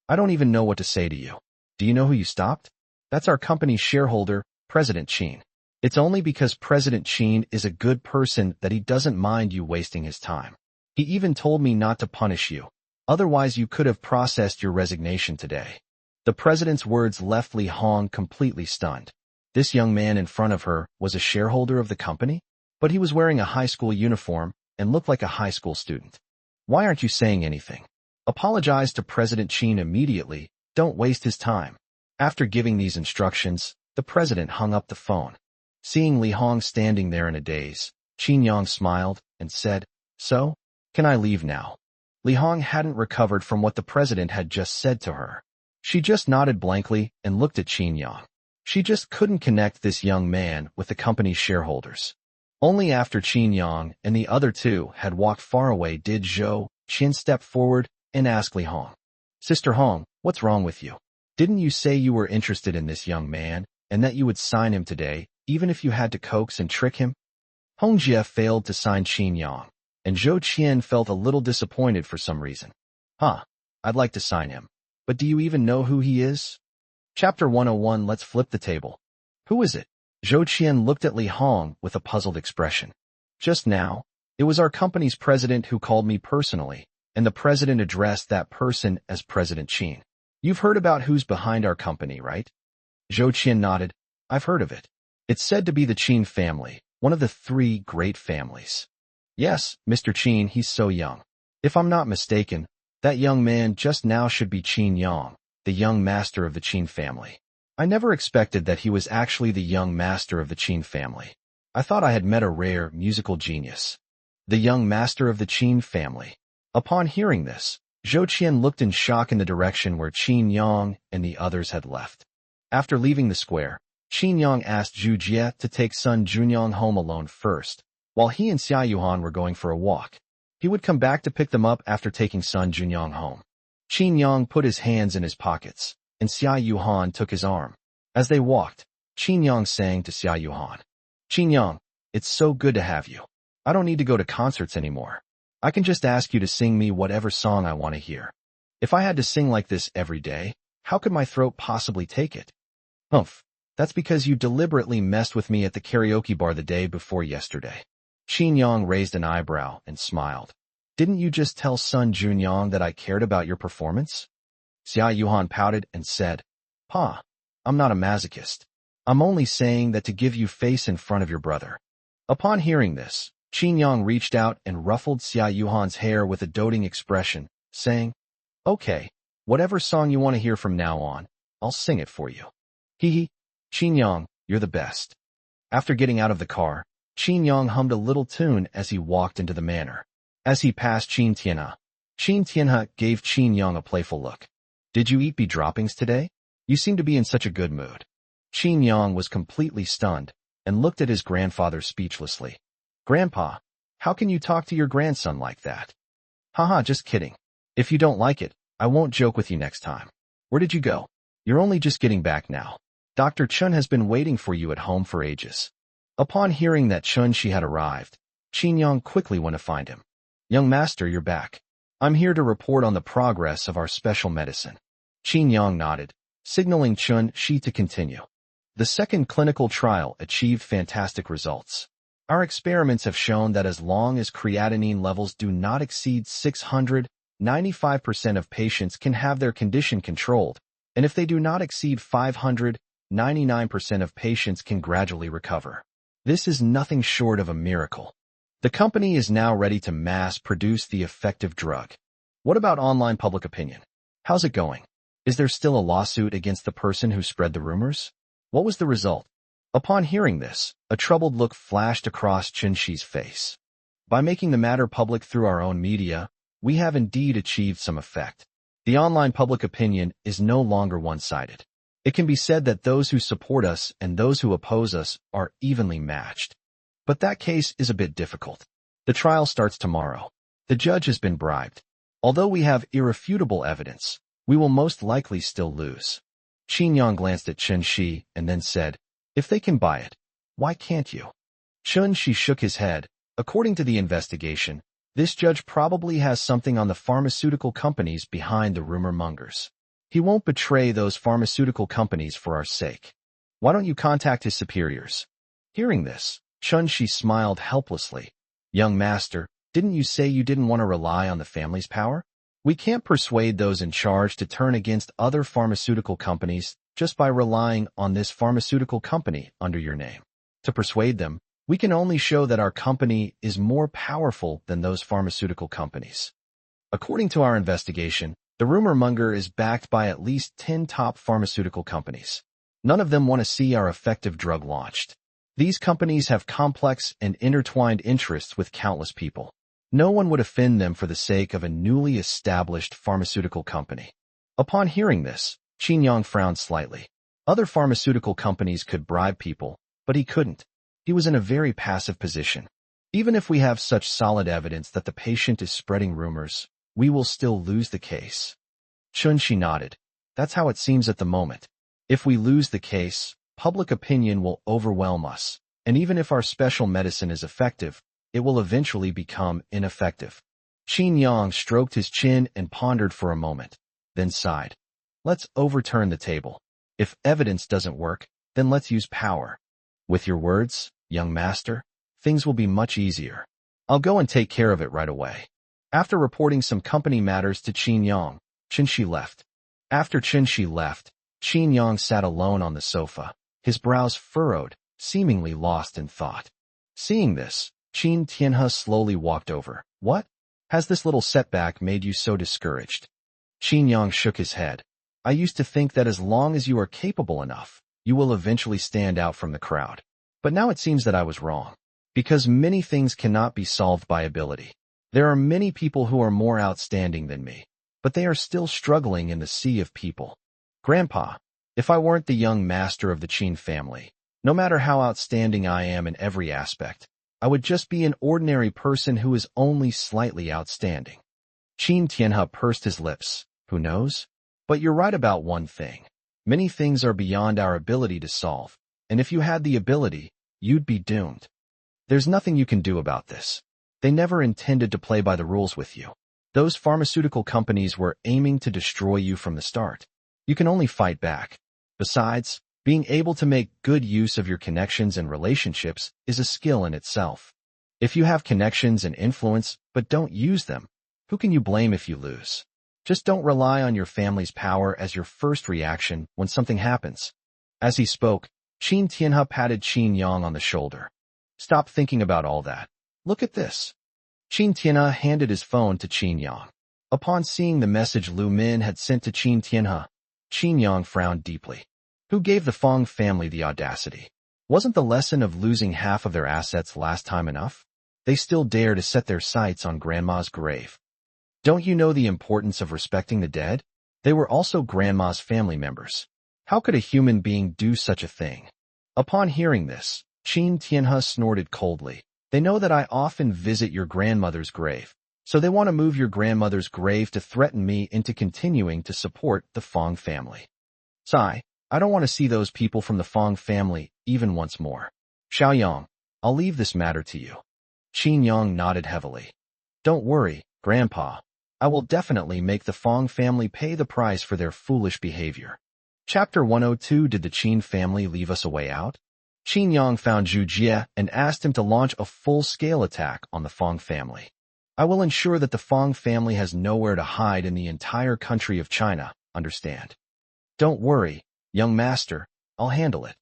I don't even know what to say to you. Do you know who you stopped? That's our company's shareholder, President Qin. It's only because President Qin is a good person that he doesn't mind you wasting his time. He even told me not to punish you. Otherwise, you could have processed your resignation today. The president's words left Li Hong completely stunned. This young man in front of her was a shareholder of the company, but he was wearing a high school uniform and looked like a high school student. Why aren't you saying anything? Apologize to President Qin immediately. Don't waste his time. After giving these instructions, the president hung up the phone. Seeing Li Hong standing there in a daze, Qin Yang smiled and said, So, can I leave now? Li Hong hadn't recovered from what the president had just said to her. She just nodded blankly and looked at Qin Yang. She just couldn't connect this young man with the company's shareholders. Only after Qin Yang and the other two had walked far away did Zhou Qin step forward and ask Li Hong, Sister Hong, what's wrong with you? Didn't you say you were interested in this young man and that you would sign him today, even if you had to coax and trick him? Hong Jie failed to sign Qin Yang, and Zhou Qian felt a little disappointed for some reason. I'd like to sign him. But do you even know who he is? Chapter 101. Let's flip the table. Who is it? Zhou Qian looked at Li Hong with a puzzled expression. Just now, it was our company's president who called me personally, and the president addressed that person as President Qin. You've heard about who's behind our company, right? Zhou Qian nodded. I've heard of it. It's said to be the Qin family, one of the three great families. Yes, Mr. Qin, he's so young. If I'm not mistaken, that young man just now should be Qin Yang, the young master of the Qin family. I never expected that he was actually the young master of the Qin family. I thought I had met a rare musical genius. The young master of the Qin family. Upon hearing this, Zhou Qian looked in shock in the direction where Qin Yang and the others had left. After leaving the square, Qin Yang asked Zhu Jie to take Sun Junyang home alone first, while he and Xia Yuhan were going for a walk. He would come back to pick them up after taking Sun Junyang home. Qin Yang put his hands in his pockets, and Xia Yuhan took his arm. As they walked, Qin Yang sang to Xia Yuhan, Qin Yang, it's so good to have you. I don't need to go to concerts anymore. I can just ask you to sing me whatever song I want to hear. If I had to sing like this every day, how could my throat possibly take it? Humph, that's because you deliberately messed with me at the karaoke bar the day before yesterday. Qin Yang raised an eyebrow and smiled. Didn't you just tell Sun Junyang that I cared about your performance? Xia Yuhan pouted and said, Pa, I'm not a masochist. I'm only saying that to give you face in front of your brother. Upon hearing this, Qin Yang reached out and ruffled Xia Yuhan's hair with a doting expression, saying, Okay, whatever song you want to hear from now on, I'll sing it for you. Hee hee, Qin Yang, you're the best. After getting out of the car, Qin Yang hummed a little tune as he walked into the manor. As he passed Qin Tianhe gave Qin Yang a playful look. Did you eat bee droppings today? You seem to be in such a good mood. Qin Yang was completely stunned and looked at his grandfather speechlessly. Grandpa, how can you talk to your grandson like that? Haha, just kidding. If you don't like it, I won't joke with you next time. Where did you go? You're only just getting back now. Dr. Chun has been waiting for you at home for ages. Upon hearing that Chun Shi had arrived, Qin Yang quickly went to find him. Young master, you're back. I'm here to report on the progress of our special medicine. Qin Yang nodded, signaling Chun Shi to continue. The second clinical trial achieved fantastic results. Our experiments have shown that as long as creatinine levels do not exceed 600, 95% of patients can have their condition controlled, and if they do not exceed 500, 99% of patients can gradually recover. This is nothing short of a miracle. The company is now ready to mass produce the effective drug. What about online public opinion? How's it going? Is there still a lawsuit against the person who spread the rumors? What was the result? Upon hearing this, a troubled look flashed across Chun Shi's face. By making the matter public through our own media, we have indeed achieved some effect. The online public opinion is no longer one-sided. It can be said that those who support us and those who oppose us are evenly matched. But that case is a bit difficult. The trial starts tomorrow. The judge has been bribed. Although we have irrefutable evidence, we will most likely still lose. Qin Yang glanced at Chen Shi and then said, "If they can buy it, why can't you?" Chen Shi shook his head. According to the investigation, this judge probably has something on the pharmaceutical companies behind the rumor mongers. He won't betray those pharmaceutical companies for our sake. Why don't you contact his superiors? Hearing this, Chen Shi smiled helplessly. Young master, didn't you say you didn't want to rely on the family's power? We can't persuade those in charge to turn against other pharmaceutical companies just by relying on this pharmaceutical company under your name. To persuade them, we can only show that our company is more powerful than those pharmaceutical companies. According to our investigation, the rumor monger is backed by at least 10 top pharmaceutical companies. None of them want to see our effective drug launched. These companies have complex and intertwined interests with countless people. No one would offend them for the sake of a newly established pharmaceutical company. Upon hearing this, Qin Yang frowned slightly. Other pharmaceutical companies could bribe people, but he couldn't. He was in a very passive position. Even if we have such solid evidence that the patient is spreading rumors, we will still lose the case. Chen Shi nodded. That's how it seems at the moment. If we lose the case, public opinion will overwhelm us, and even if our special medicine is effective, it will eventually become ineffective. Qin Yang stroked his chin and pondered for a moment, then sighed. Let's overturn the table. If evidence doesn't work, then let's use power. With your words, young master, things will be much easier. I'll go and take care of it right away. After reporting some company matters to Qin Yang, Chen Shi left. After Chen Shi left, Qin Yang sat alone on the sofa, his brows furrowed, seemingly lost in thought. Seeing this, Qin Tianhe slowly walked over. What? Has this little setback made you so discouraged? Qin Yang shook his head. I used to think that as long as you are capable enough, you will eventually stand out from the crowd. But now it seems that I was wrong. Because many things cannot be solved by ability. There are many people who are more outstanding than me, but they are still struggling in the sea of people. Grandpa, if I weren't the young master of the Qin family, no matter how outstanding I am in every aspect, I would just be an ordinary person who is only slightly outstanding. Qin Tianhe pursed his lips. Who knows? But you're right about one thing. Many things are beyond our ability to solve, and if you had the ability, you'd be doomed. There's nothing you can do about this. They never intended to play by the rules with you. Those pharmaceutical companies were aiming to destroy you from the start. You can only fight back. Besides, being able to make good use of your connections and relationships is a skill in itself. If you have connections and influence but don't use them, who can you blame if you lose? Just don't rely on your family's power as your first reaction when something happens. As he spoke, Qin Tianhe patted Qin Yang on the shoulder. Stop thinking about all that. Look at this. Qin Tianhe handed his phone to Qin Yang. Upon seeing the message Lu Min had sent to Qin Tianhe, Qin Yang frowned deeply. Who gave the Fong family the audacity? Wasn't the lesson of losing half of their assets last time enough? They still dare to set their sights on Grandma's grave. Don't you know the importance of respecting the dead? They were also Grandma's family members. How could a human being do such a thing? Upon hearing this, Qin Tianhe snorted coldly. They know that I often visit your grandmother's grave, so they want to move your grandmother's grave to threaten me into continuing to support the Fong family. Sigh, I don't want to see those people from the Fong family even once more. Xiaoyang, I'll leave this matter to you. Qin Yang nodded heavily. Don't worry, Grandpa. I will definitely make the Fong family pay the price for their foolish behavior. Chapter 102. Did the Qin family leave us a way out? Qin Yang found Zhu Jie and asked him to launch a full-scale attack on the Fong family. I will ensure that the Fong family has nowhere to hide in the entire country of China, understand? Don't worry, young master, I'll handle it.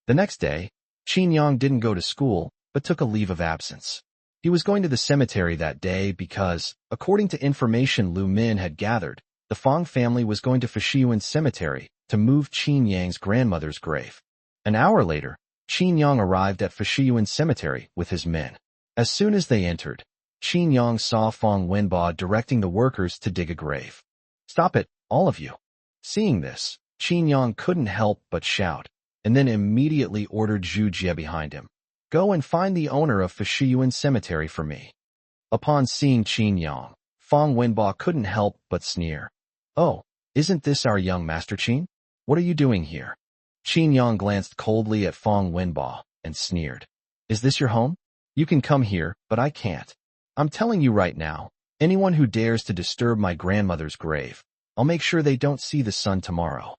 The next day, Qin Yang didn't go to school, but took a leave of absence. He was going to the cemetery that day because, according to information Lu Min had gathered, the Fong family was going to Fashiyuan Cemetery to move Qin Yang's grandmother's grave. An hour later, Qin Yang arrived at Fashiyuan Cemetery with his men. As soon as they entered, Qin Yang saw Fong Wenbo directing the workers to dig a grave. Stop it, all of you. Seeing this, Qin Yang couldn't help but shout, and then immediately ordered Zhu Jie behind him. Go and find the owner of Fashiyuan Cemetery for me. Upon seeing Qin Yang, Fang Wenba couldn't help but sneer. Oh, isn't this our young Master Qin? What are you doing here? Qin Yang glanced coldly at Fang Wenba and sneered. Is this your home? You can come here, but I can't. I'm telling you right now, anyone who dares to disturb my grandmother's grave, I'll make sure they don't see the sun tomorrow.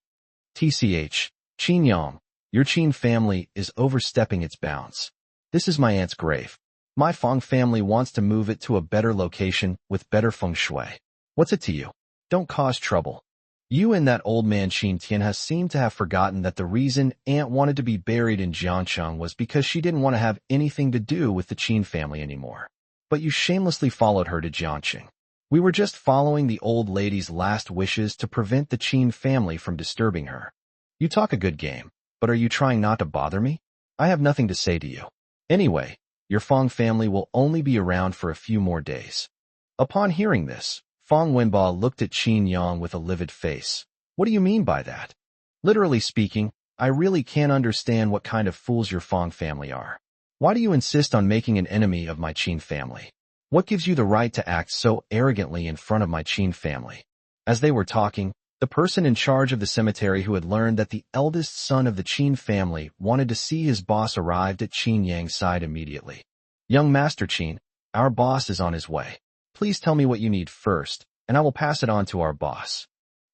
TCH, Qin Yang, your Qin family is overstepping its bounds. This is my aunt's grave. My Fang family wants to move it to a better location with better feng shui. What's it to you? Don't cause trouble. You and that old man Qin Tianhe seem to have forgotten that the reason Aunt wanted to be buried in Jiangcheng was because she didn't want to have anything to do with the Qin family anymore. But you shamelessly followed her to Jiangcheng. We were just following the old lady's last wishes to prevent the Qin family from disturbing her. You talk a good game, but are you trying not to bother me? I have nothing to say to you. Anyway, your Fang family will only be around for a few more days. Upon hearing this, Fang Wenba looked at Qin Yang with a livid face. What do you mean by that? Literally speaking, I really can't understand what kind of fools your Fang family are. Why do you insist on making an enemy of my Qin family? What gives you the right to act so arrogantly in front of my Qin family? As they were talking, the person in charge of the cemetery who had learned that the eldest son of the Qin family wanted to see his boss arrived at Qin Yang's side immediately. Young Master Qin, our boss is on his way. Please tell me what you need first, and I will pass it on to our boss.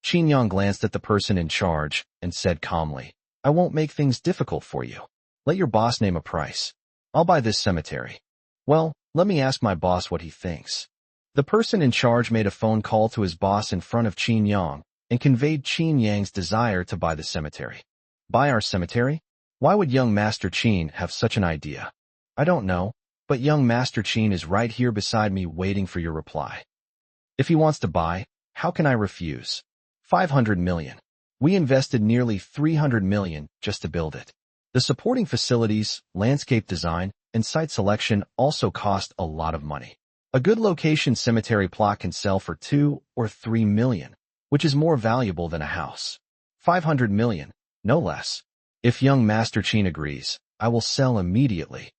Qin Yang glanced at the person in charge and said calmly, I won't make things difficult for you. Let your boss name a price. I'll buy this cemetery. Well, let me ask my boss what he thinks. The person in charge made a phone call to his boss in front of Qin Yang and conveyed Qin Yang's desire to buy the cemetery. Buy our cemetery? Why would young Master Qin have such an idea? I don't know, but young Master Qin is right here beside me waiting for your reply. If he wants to buy, how can I refuse? 500 million. We invested nearly 300 million just to build it. The supporting facilities, landscape design, and site selection also cost a lot of money. A good location cemetery plot can sell for 2 or 3 million, which is more valuable than a house. 500 million, no less. If young Master Qin agrees, I will sell immediately.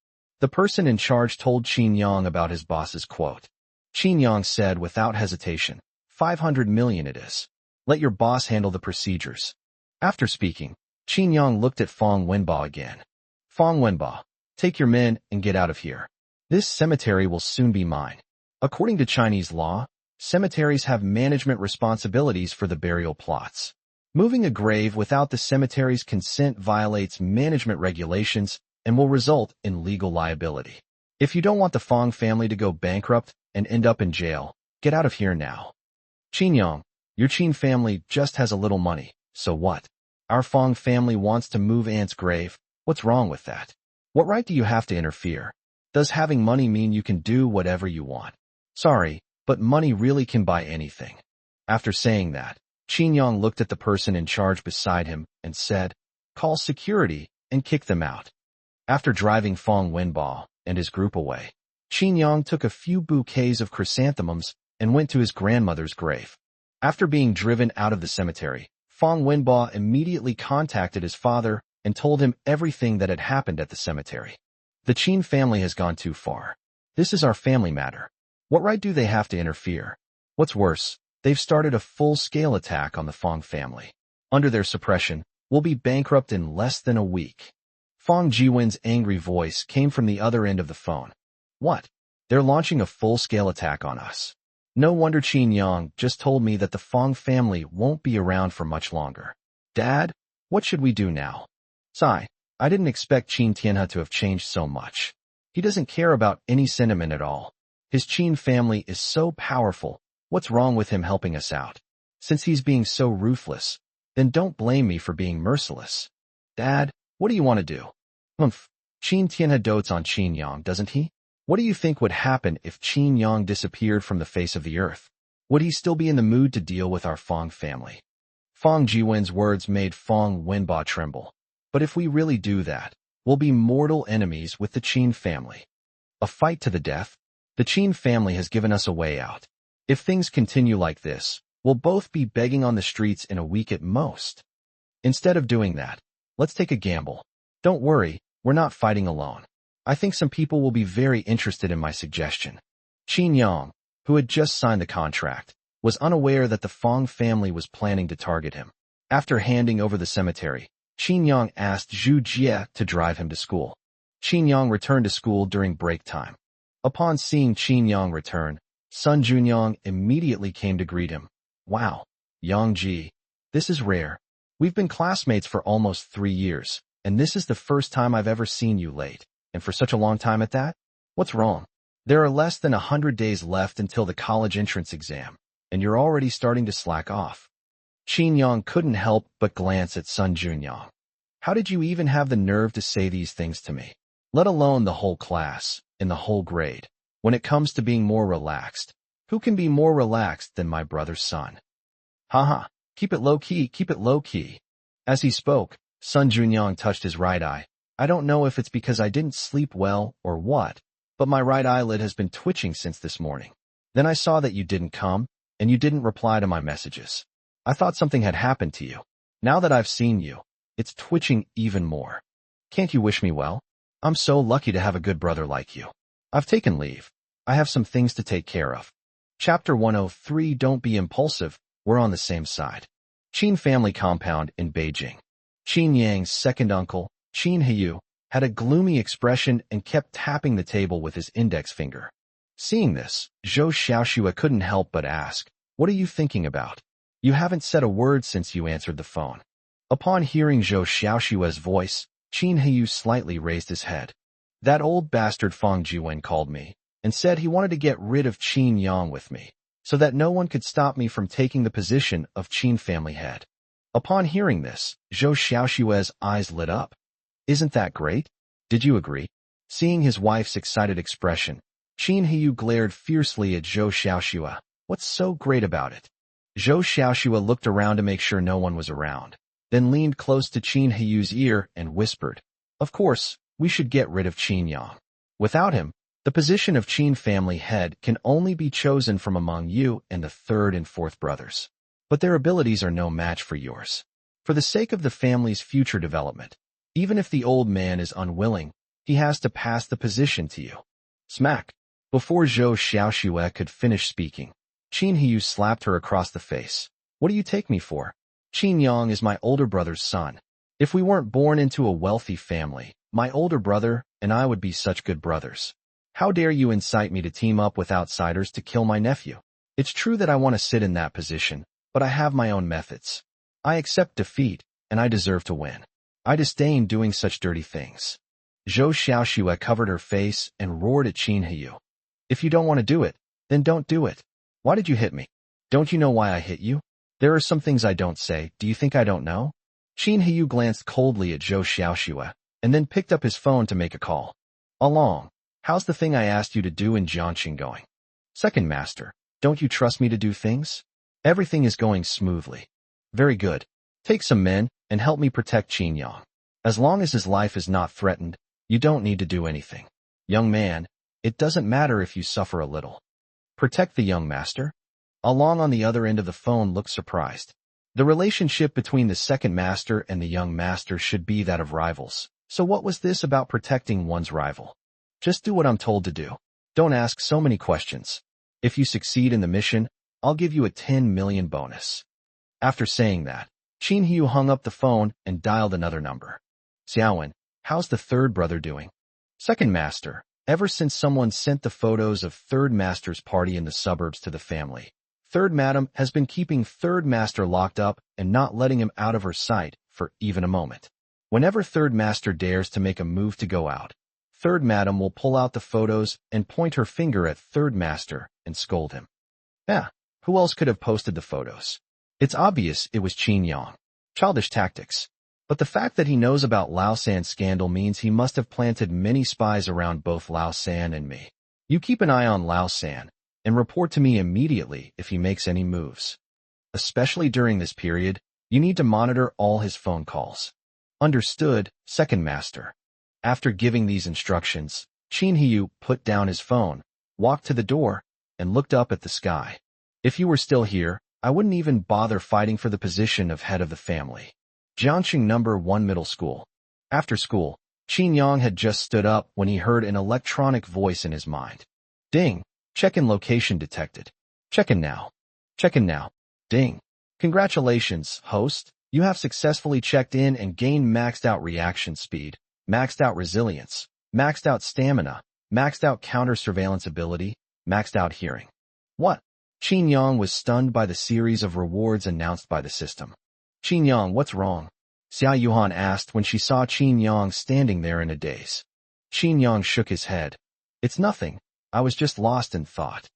The person in charge told Qin Yang about his boss's quote. Qin Yang said without hesitation, 500 million it is. Let your boss handle the procedures. After speaking, Qin Yang looked at Fang Wenba again. Fang Wenba, take your men and get out of here. This cemetery will soon be mine. According to Chinese law, cemeteries have management responsibilities for the burial plots. Moving a grave without the cemetery's consent violates management regulations and will result in legal liability. If you don't want the Fang family to go bankrupt and end up in jail, get out of here now. Qin Yang, your Qin family just has a little money, so what? Our Fang family wants to move Aunt's grave. What's wrong with that? What right do you have to interfere? Does having money mean you can do whatever you want? Sorry, but money really can buy anything. After saying that, Qin Yang looked at the person in charge beside him and said, call security and kick them out. After driving Fang Wenba and his group away, Qin Yang took a few bouquets of chrysanthemums and went to his grandmother's grave. After being driven out of the cemetery, Fang Wenba immediately contacted his father and told him everything that had happened at the cemetery. The Qin family has gone too far. This is our family matter. What right do they have to interfere? What's worse, they've started a full-scale attack on the Fang family. Under their suppression, we'll be bankrupt in less than a week. Fang Jiwen's angry voice came from the other end of the phone. What? They're launching a full-scale attack on us. No wonder Qin Yang just told me that the Fang family won't be around for much longer. Dad, what should we do now? Sigh, I didn't expect Qin Tianhe to have changed so much. He doesn't care about any sentiment at all. His Qin family is so powerful. What's wrong with him helping us out? Since he's being so ruthless, then don't blame me for being merciless. Dad, what do you want to do? Qin Tianhe dotes on Qin Yang, doesn't he? What do you think would happen if Qin Yang disappeared from the face of the earth? Would he still be in the mood to deal with our Fang family? Fang Jiwen's words made Fang Wenba tremble. But if we really do that, we'll be mortal enemies with the Qin family. A fight to the death? The Qin family has given us a way out. If things continue like this, we'll both be begging on the streets in a week at most. Instead of doing that, let's take a gamble. Don't worry, we're not fighting alone. I think some people will be very interested in my suggestion. Qin Yang, who had just signed the contract, was unaware that the Fong family was planning to target him. After handing over the cemetery, Qin Yang asked Zhu Jie to drive him to school. Qin Yang returned to school during break time. Upon seeing Qin Yang return, Sun Junyang immediately came to greet him. Wow, Yang Ji, this is rare. We've been classmates for almost 3 years, and this is the first time I've ever seen you late, and for such a long time at that? What's wrong? There are less than 100 days left until the college entrance exam, and you're already starting to slack off. Qin Yang couldn't help but glance at Sun Junyang. How did you even have the nerve to say these things to me? Let alone the whole class, and the whole grade. When it comes to being more relaxed, who can be more relaxed than my brother's son? Haha, keep it low-key, keep it low-key. As he spoke, Sun Junyang touched his right eye. I don't know if it's because I didn't sleep well or what, but my right eyelid has been twitching since this morning. Then I saw that you didn't come, and you didn't reply to my messages. I thought something had happened to you. Now that I've seen you, it's twitching even more. Can't you wish me well? I'm so lucky to have a good brother like you. I've taken leave. I have some things to take care of. Chapter 103 Don't be impulsive, we're on the same side. Qin family compound in Beijing. Qin Yang's second uncle, Qin Heyu, had a gloomy expression and kept tapping the table with his index finger. Seeing this, Zhou Xiaoxue couldn't help but ask, what are you thinking about? You haven't said a word since you answered the phone. Upon hearing Zhou Xiaoxue's voice, Qin Heyu slightly raised his head. That old bastard Fang Jiwen called me and said he wanted to get rid of Qin Yang with me, so that no one could stop me from taking the position of Qin family head. Upon hearing this, Zhou Xiaoxue's eyes lit up. Isn't that great? Did you agree? Seeing his wife's excited expression, Qin Heyu glared fiercely at Zhou Xiaoxue. What's so great about it? Zhou Xiaoxue looked around to make sure no one was around, then leaned close to Qin Heyu's ear and whispered, of course, we should get rid of Qin Yang. Without him, the position of Qin family head can only be chosen from among you and the third and fourth brothers. But their abilities are no match for yours. For the sake of the family's future development, even if the old man is unwilling, he has to pass the position to you. Smack! Before Zhou Xiaoxue could finish speaking, Qin Heyu slapped her across the face. What do you take me for? Qin Yang is my older brother's son. If we weren't born into a wealthy family, my older brother and I would be such good brothers. How dare you incite me to team up with outsiders to kill my nephew? It's true that I want to sit in that position, but I have my own methods. I accept defeat, and I deserve to win. I disdain doing such dirty things. Zhou Xiaoxue covered her face and roared at Qin Heyu. If you don't want to do it, then don't do it. Why did you hit me? Don't you know why I hit you? There are some things I don't say. Do you think I don't know? Qin Heyu glanced coldly at Zhou Xiaoxue, and then picked up his phone to make a call. Along, how's the thing I asked you to do in Jiangqing going? Second master, don't you trust me to do things? Everything is going smoothly. Very good. Take some men and help me protect Qin Yang. As long as his life is not threatened, you don't need to do anything. Young man, it doesn't matter if you suffer a little. Protect the young master? Along on the other end of the phone looked surprised. The relationship between the second master and the young master should be that of rivals. So what was this about protecting one's rival? Just do what I'm told to do. Don't ask so many questions. If you succeed in the mission, I'll give you a 10 million bonus. After saying that, Qin Heyu hung up the phone and dialed another number. Xiaowen, how's the third brother doing? Second master, ever since someone sent the photos of third master's party in the suburbs to the family, third madam has been keeping third master locked up and not letting him out of her sight for even a moment. Whenever third master dares to make a move to go out, third madam will pull out the photos and point her finger at third master and scold him. Who else could have posted the photos? It's obvious it was Qin Yang. Childish tactics. But the fact that he knows about Lao San's scandal means he must have planted many spies around both Lao San and me. You keep an eye on Lao San and report to me immediately if he makes any moves. Especially during this period, you need to monitor all his phone calls. Understood, second master. After giving these instructions, Qin Heyu put down his phone, walked to the door, and looked up at the sky. If you were still here, I wouldn't even bother fighting for the position of head of the family. Jiangxing number 1 Middle School. After school, Qin Yang had just stood up when he heard an electronic voice in his mind. Ding! Check-in location detected. Check-in now. Check-in now. Ding! Congratulations, host. You have successfully checked in and gained maxed out reaction speed, maxed out resilience, maxed out stamina, maxed out counter-surveillance ability, maxed out hearing. What? Qin Yang was stunned by the series of rewards announced by the system. Qin Yang, what's wrong? Xia Yuhan asked when she saw Qin Yang standing there in a daze. Qin Yang shook his head. It's nothing. I was just lost in thought.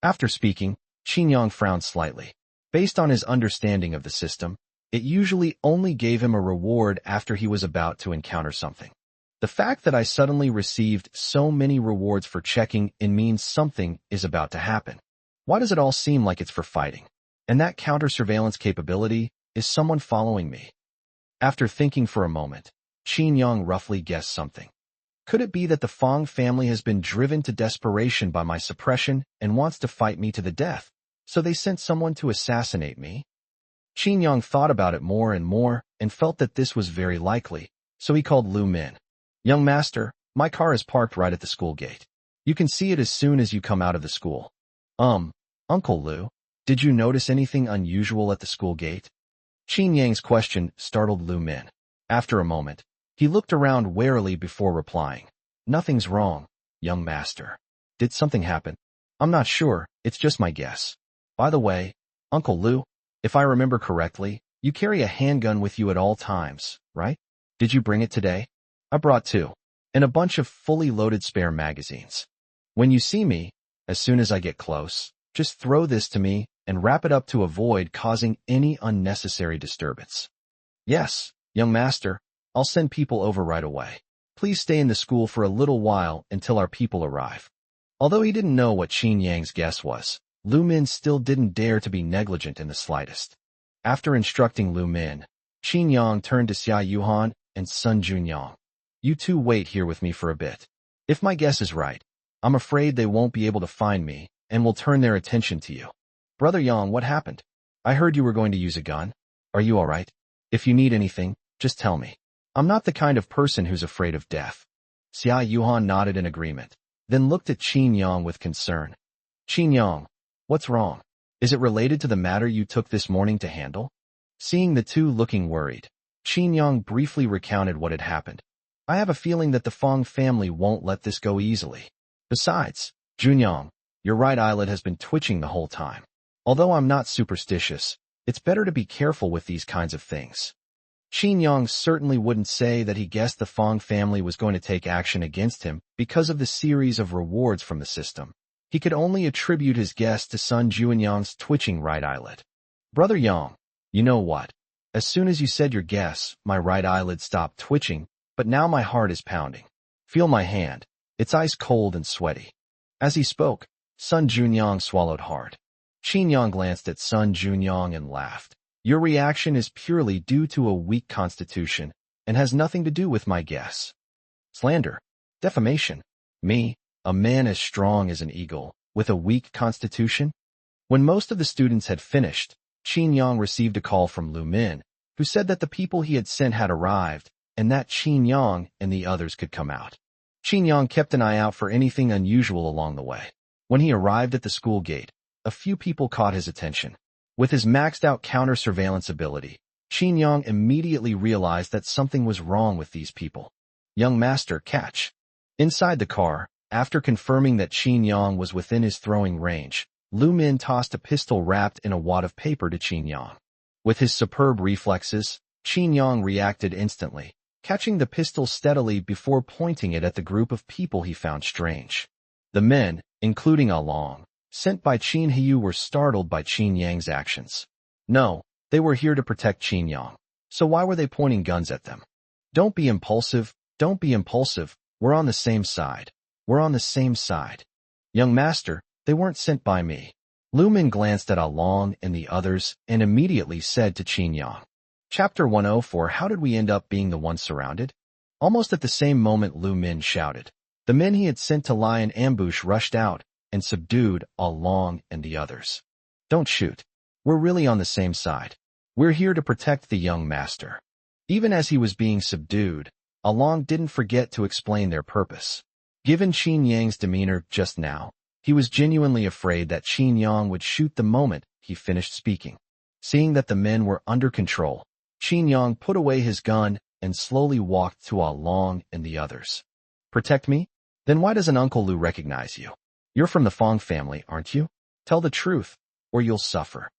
After speaking, Qin Yang frowned slightly. Based on his understanding of the system, it usually only gave him a reward after he was about to encounter something. The fact that I suddenly received so many rewards for checking in means something is about to happen. Why does it all seem like it's for fighting? And that counter-surveillance capability is someone following me. After thinking for a moment, Qin Yang roughly guessed something. Could it be that the Fong family has been driven to desperation by my suppression and wants to fight me to the death, so they sent someone to assassinate me? Qin Yang thought about it more and more and felt that this was very likely, so he called Lu Min. Young master, my car is parked right at the school gate. You can see it as soon as you come out of the school. Uncle Lu, did you notice anything unusual at the school gate? Qin Yang's question startled Lu Min. After a moment, he looked around warily before replying. Nothing's wrong, young master. Did something happen? I'm not sure, it's just my guess. By the way, Uncle Lu, if I remember correctly, you carry a handgun with you at all times, right? Did you bring it today? I brought 2. And a bunch of fully loaded spare magazines. When you see me, as soon as I get close, just throw this to me and wrap it up to avoid causing any unnecessary disturbance. Yes, young master, I'll send people over right away. Please stay in the school for a little while until our people arrive. Although he didn't know what Qin Yang's guess was, Lu Min still didn't dare to be negligent in the slightest. After instructing Lu Min, Qin Yang turned to Xia Yuhan and Sun Junyang. You two wait here with me for a bit. If my guess is right, I'm afraid they won't be able to find me and will turn their attention to you. Brother Yang, what happened? I heard you were going to use a gun. Are you all right? If you need anything, just tell me. I'm not the kind of person who's afraid of death. Xia Yuhan nodded in agreement, then looked at Qin Yang with concern. Qin Yang, what's wrong? Is it related to the matter you took this morning to handle? Seeing the two looking worried, Qin Yang briefly recounted what had happened. I have a feeling that the Fong family won't let this go easily. Besides, Junyang, your right eyelid has been twitching the whole time. Although I'm not superstitious, it's better to be careful with these kinds of things. Qin Yang certainly wouldn't say that he guessed the Fong family was going to take action against him because of the series of rewards from the system. He could only attribute his guess to Sun Junyang's twitching right eyelid. Brother Yang, you know what? As soon as you said your guess, my right eyelid stopped twitching, but now my heart is pounding. Feel my hand. It's ice cold and sweaty. As he spoke, Sun Junyang swallowed hard. Qin Yang glanced at Sun Junyang and laughed. Your reaction is purely due to a weak constitution and has nothing to do with my guess. Slander. Defamation. Me, a man as strong as an eagle, with a weak constitution? When most of the students had finished, Qin Yang received a call from Lu Min, who said that the people he had sent had arrived, and that Qin Yang and the others could come out. Qin Yang kept an eye out for anything unusual along the way. When he arrived at the school gate, a few people caught his attention. With his maxed-out counter-surveillance ability, Qin Yang immediately realized that something was wrong with these people. Young master, catch. Inside the car, after confirming that Qin Yang was within his throwing range, Lu Min tossed a pistol wrapped in a wad of paper to Qin Yang. With his superb reflexes, Qin Yang reacted instantly, catching the pistol steadily before pointing it at the group of people he found strange. The men, including Along, sent by Qin Hiyu, were startled by Qin Yang's actions. No, they were here to protect Qin Yang, so why were they pointing guns at them? Don't be impulsive, don't be impulsive, we're on the same side. We're on the same side. Young master, they weren't sent by me. Lu Min glanced at Along and the others and immediately said to Qin Yang. Chapter 104. How did we end up being the ones surrounded? Almost at the same moment Lu Min shouted. The men he had sent to lie in ambush rushed out and subdued Along and the others. Don't shoot. We're really on the same side. We're here to protect the young master. Even as he was being subdued, Along didn't forget to explain their purpose. Given Qin Yang's demeanor just now, he was genuinely afraid that Qin Yang would shoot the moment he finished speaking. Seeing that the men were under control, Qin Yang put away his gun and slowly walked to Along and the others. Protect me? Then why doesn't Uncle Lu recognize you? You're from the Fong family, aren't you? Tell the truth, or you'll suffer.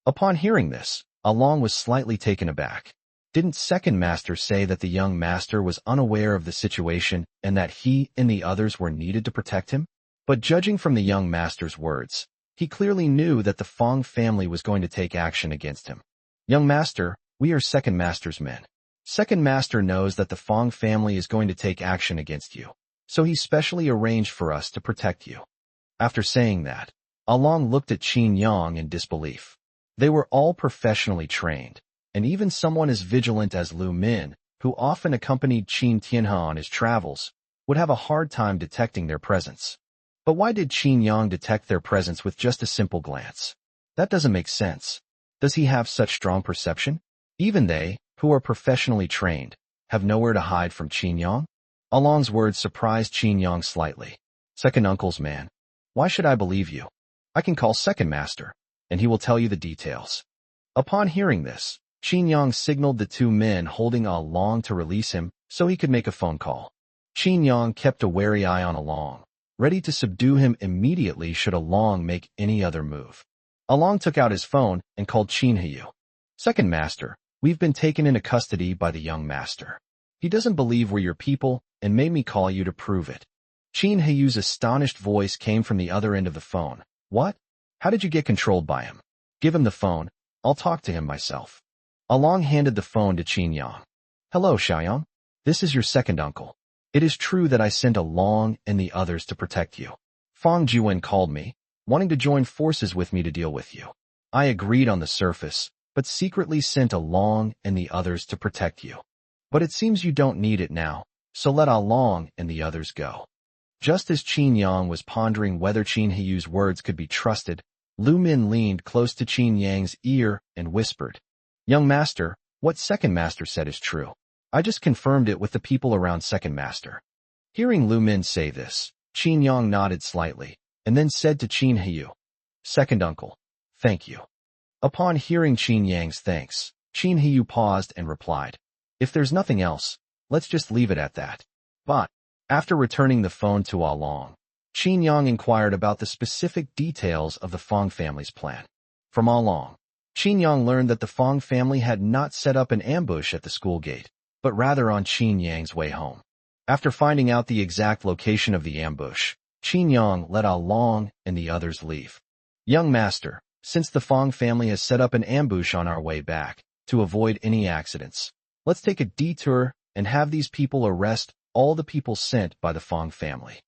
Upon hearing this, Along was slightly taken aback. Didn't second master say that the young master was unaware of the situation and that he and the others were needed to protect him? But judging from the young master's words, he clearly knew that the Fong family was going to take action against him. Young master, we are second master's men. Second master knows that the Fong family is going to take action against you, so he specially arranged for us to protect you. After saying that, Along looked at Qin Yang in disbelief. They were all professionally trained, and even someone as vigilant as Lu Min, who often accompanied Qin Tianhe on his travels, would have a hard time detecting their presence. But why did Qin Yang detect their presence with just a simple glance? That doesn't make sense. Does he have such strong perception? Even they, who are professionally trained, have nowhere to hide from Qin Yang? Along's words surprised Qin Yang slightly. Second uncle's man. Why should I believe you? I can call second master, and he will tell you the details. Upon hearing this, Qin Yang signaled the two men holding Along to release him so he could make a phone call. Qin Yang kept a wary eye on Along, ready to subdue him immediately should Along make any other move. Along took out his phone and called Qin Heyu. Second master, we've been taken into custody by the young master. He doesn't believe we're your people and made me call you to prove it. Qin Heyu's astonished voice came from the other end of the phone. What? How did you get controlled by him? Give him the phone. I'll talk to him myself. Along handed the phone to Qin Yang. Hello, Xiaoyang. This is your second uncle. It is true that I sent Along and the others to protect you. Fong Juwen called me, wanting to join forces with me to deal with you. I agreed on the surface, but secretly sent Along and the others to protect you. But it seems you don't need it now, so let Along and the others go. Just as Qin Yang was pondering whether Qin Heyu's words could be trusted, Lu Min leaned close to Qin Yang's ear and whispered, Young master, what second master said is true. I just confirmed it with the people around second master. Hearing Lu Min say this, Qin Yang nodded slightly, and then said to Qin Heyu, Second uncle, thank you. Upon hearing Qin Yang's thanks, Qin Heyu paused and replied, If there's nothing else, let's just leave it at that. But, after returning the phone to Along, Qin Yang inquired about the specific details of the Fong family's plan. From Along, Qin Yang learned that the Fong family had not set up an ambush at the school gate, but rather on Qin Yang's way home. After finding out the exact location of the ambush, Qin Yang let Along and the others leave. Young master, since the Fong family has set up an ambush on our way back, to avoid any accidents, let's take a detour and have these people arrest all the people sent by the Fong family.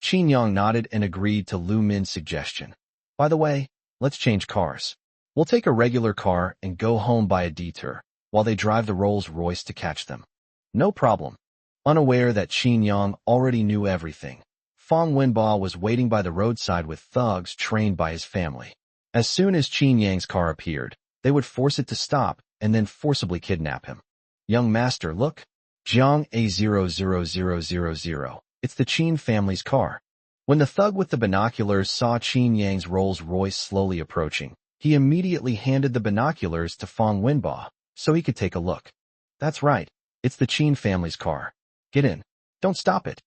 Qin Yang nodded and agreed to Lu Min's suggestion. By the way, let's change cars. We'll take a regular car and go home by a detour, while they drive the Rolls-Royce to catch them. No problem. Unaware that Qin Yang already knew everything, Fong Wenba was waiting by the roadside with thugs trained by his family. As soon as Qin Yang's car appeared, they would force it to stop and then forcibly kidnap him. Young master, look. Jiang A00000. It's the Qin family's car. When the thug with the binoculars saw Qin Yang's Rolls-Royce slowly approaching, he immediately handed the binoculars to Fong Wenba, so he could take a look. That's right, it's the Qin family's car. Get in. Don't stop it.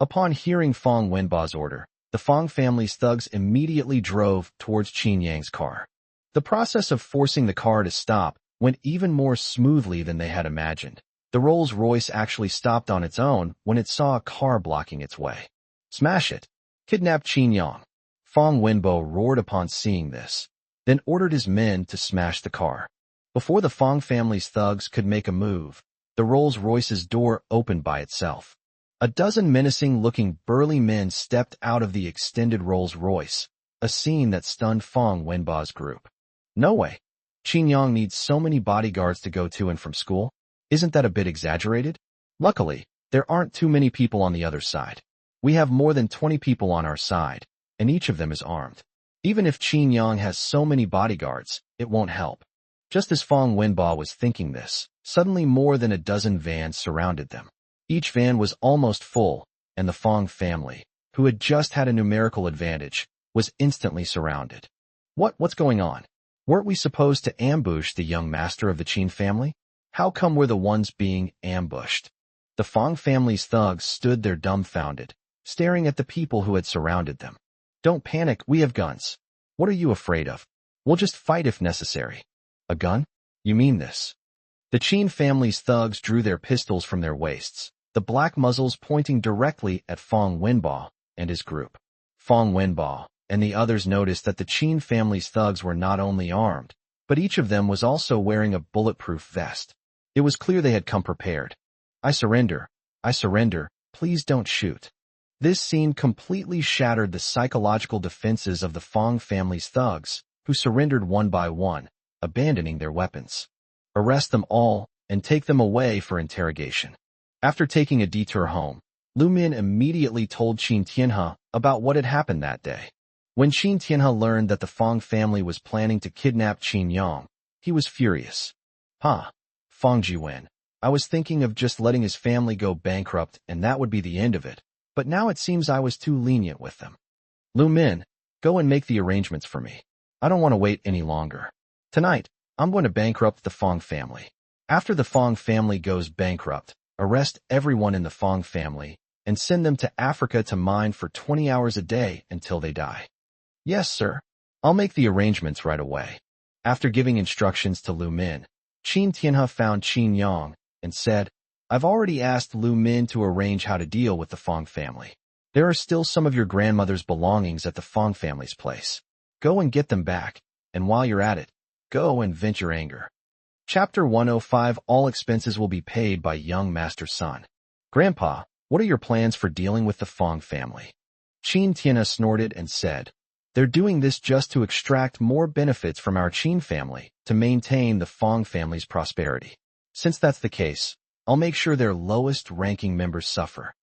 Upon hearing Fong Wenba's order, the Fong family's thugs immediately drove towards Qin Yang's car. The process of forcing the car to stop went even more smoothly than they had imagined. The Rolls-Royce actually stopped on its own when it saw a car blocking its way. Smash it. Kidnap Qin Yang. Fong Wenbo roared upon seeing this, then ordered his men to smash the car. Before the Fong family's thugs could make a move, the Rolls-Royce's door opened by itself. A dozen menacing-looking burly men stepped out of the extended Rolls-Royce, a scene that stunned Fong Wenba's group. No way. Qin Yang needs so many bodyguards to go to and from school? Isn't that a bit exaggerated? Luckily, there aren't too many people on the other side. We have more than 20 people on our side, and each of them is armed. Even if Qin Yang has so many bodyguards, it won't help. Just as Fong Wenba was thinking this, suddenly more than a dozen vans surrounded them. Each van was almost full, and the Fong family, who had just had a numerical advantage, was instantly surrounded. What's going on? Weren't we supposed to ambush the young master of the Qin family? How come we're the ones being ambushed? The Fong family's thugs stood there dumbfounded, staring at the people who had surrounded them. Don't panic, we have guns. What are you afraid of? We'll just fight if necessary. A gun? You mean this? The Qin family's thugs drew their pistols from their waists, the black muzzles pointing directly at Fong Wenba and his group. Fong Wenba and the others noticed that the Qin family's thugs were not only armed, but each of them was also wearing a bulletproof vest. It was clear they had come prepared. I surrender, please don't shoot. This scene completely shattered the psychological defenses of the Fong family's thugs, who surrendered one by one, abandoning their weapons. Arrest them all and take them away for interrogation. After taking a detour home, Lu Min immediately told Qin Tianhe about what had happened that day. When Qin Tianhe learned that the Fong family was planning to kidnap Qin Yang, he was furious. Fong Jiwen, I was thinking of just letting his family go bankrupt and that would be the end of it, but now it seems I was too lenient with them. Lu Min, go and make the arrangements for me. I don't want to wait any longer. Tonight, I'm going to bankrupt the Fong family. After the Fong family goes bankrupt, arrest everyone in the Fong family and send them to Africa to mine for 20 hours a day until they die. Yes, sir. I'll make the arrangements right away. After giving instructions to Lu Min, Qin Tianhe found Qin Yang and said, I've already asked Lu Min to arrange how to deal with the Fong family. There are still some of your grandmother's belongings at the Fong family's place. Go and get them back, and while you're at it, go and vent your anger. Chapter 105 All expenses will be paid by young master's son. Grandpa, what are your plans for dealing with the Fong family? Qin Tianhe snorted and said, they're doing this just to extract more benefits from our Qin family to maintain the Fong family's prosperity. Since that's the case, I'll make sure their lowest-ranking members suffer.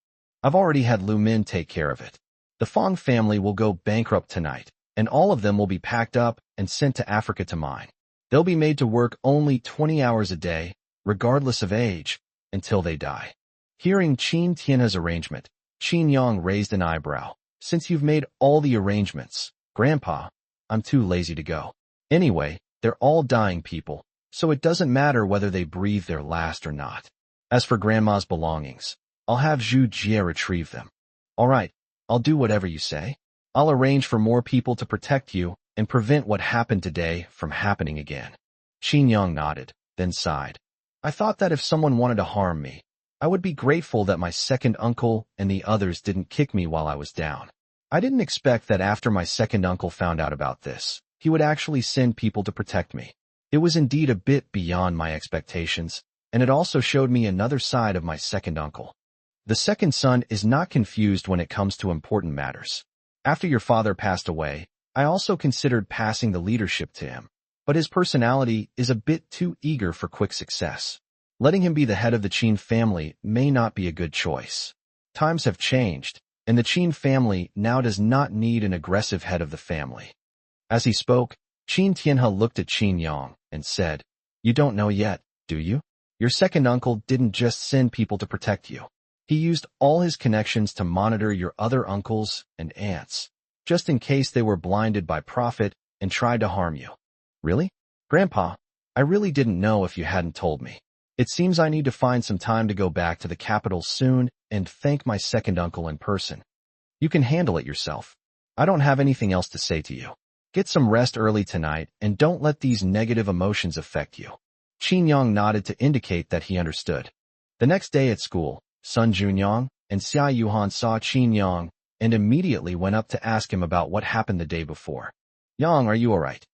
I've already had Lu Min take care of it. The Fong family will go bankrupt tonight, and all of them will be packed up and sent to Africa to mine. They'll be made to work only 20 hours a day, regardless of age, until they die. Hearing Qin Tianhe's arrangement, Qin Yang raised an eyebrow. Since you've made all the arrangements, Grandpa, I'm too lazy to go. Anyway, they're all dying people, so it doesn't matter whether they breathe their last or not. As for Grandma's belongings, I'll have Zhu Jie retrieve them. All right, I'll do whatever you say. I'll arrange for more people to protect you and prevent what happened today from happening again. Qin Yang nodded, then sighed. I thought that if someone wanted to harm me, I would be grateful that my second uncle and the others didn't kick me while I was down. I didn't expect that after my second uncle found out about this, he would actually send people to protect me. It was indeed a bit beyond my expectations, and it also showed me another side of my second uncle. The second son is not confused when it comes to important matters. After your father passed away, I also considered passing the leadership to him, but his personality is a bit too eager for quick success. Letting him be the head of the Qin family may not be a good choice. Times have changed, and the Qin family now does not need an aggressive head of the family. As he spoke, Qin Tianhe looked at Qin Yang and said, You don't know yet, do you? Your second uncle didn't just send people to protect you. He used all his connections to monitor your other uncles and aunts, just in case they were blinded by profit and tried to harm you. Really? Grandpa, I really didn't know if you hadn't told me. It seems I need to find some time to go back to the capital soon and thank my second uncle in person. You can handle it yourself. I don't have anything else to say to you. Get some rest early tonight and don't let these negative emotions affect you. Qin Yang nodded to indicate that he understood. The next day at school, Sun Junyang and Xia Yuhan saw Qin Yang and immediately went up to ask him about what happened the day before. Yang, are you all right?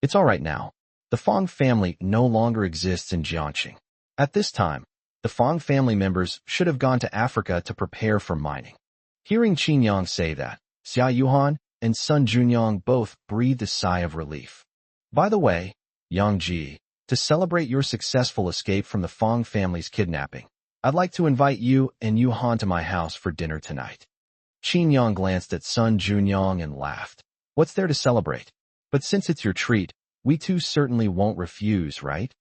It's all right now. The Fong family no longer exists in Jiangxing. At this time, the Fong family members should have gone to Africa to prepare for mining. Hearing Qin Yang say that, Xia Yuhan and Sun Junyang both breathed a sigh of relief. By the way, Yang Ji, to celebrate your successful escape from the Fong family's kidnapping, I'd like to invite you and Yuhan to my house for dinner tonight. Qin Yang glanced at Sun Junyang and laughed. What's there to celebrate? But since it's your treat, We two certainly won't refuse, right?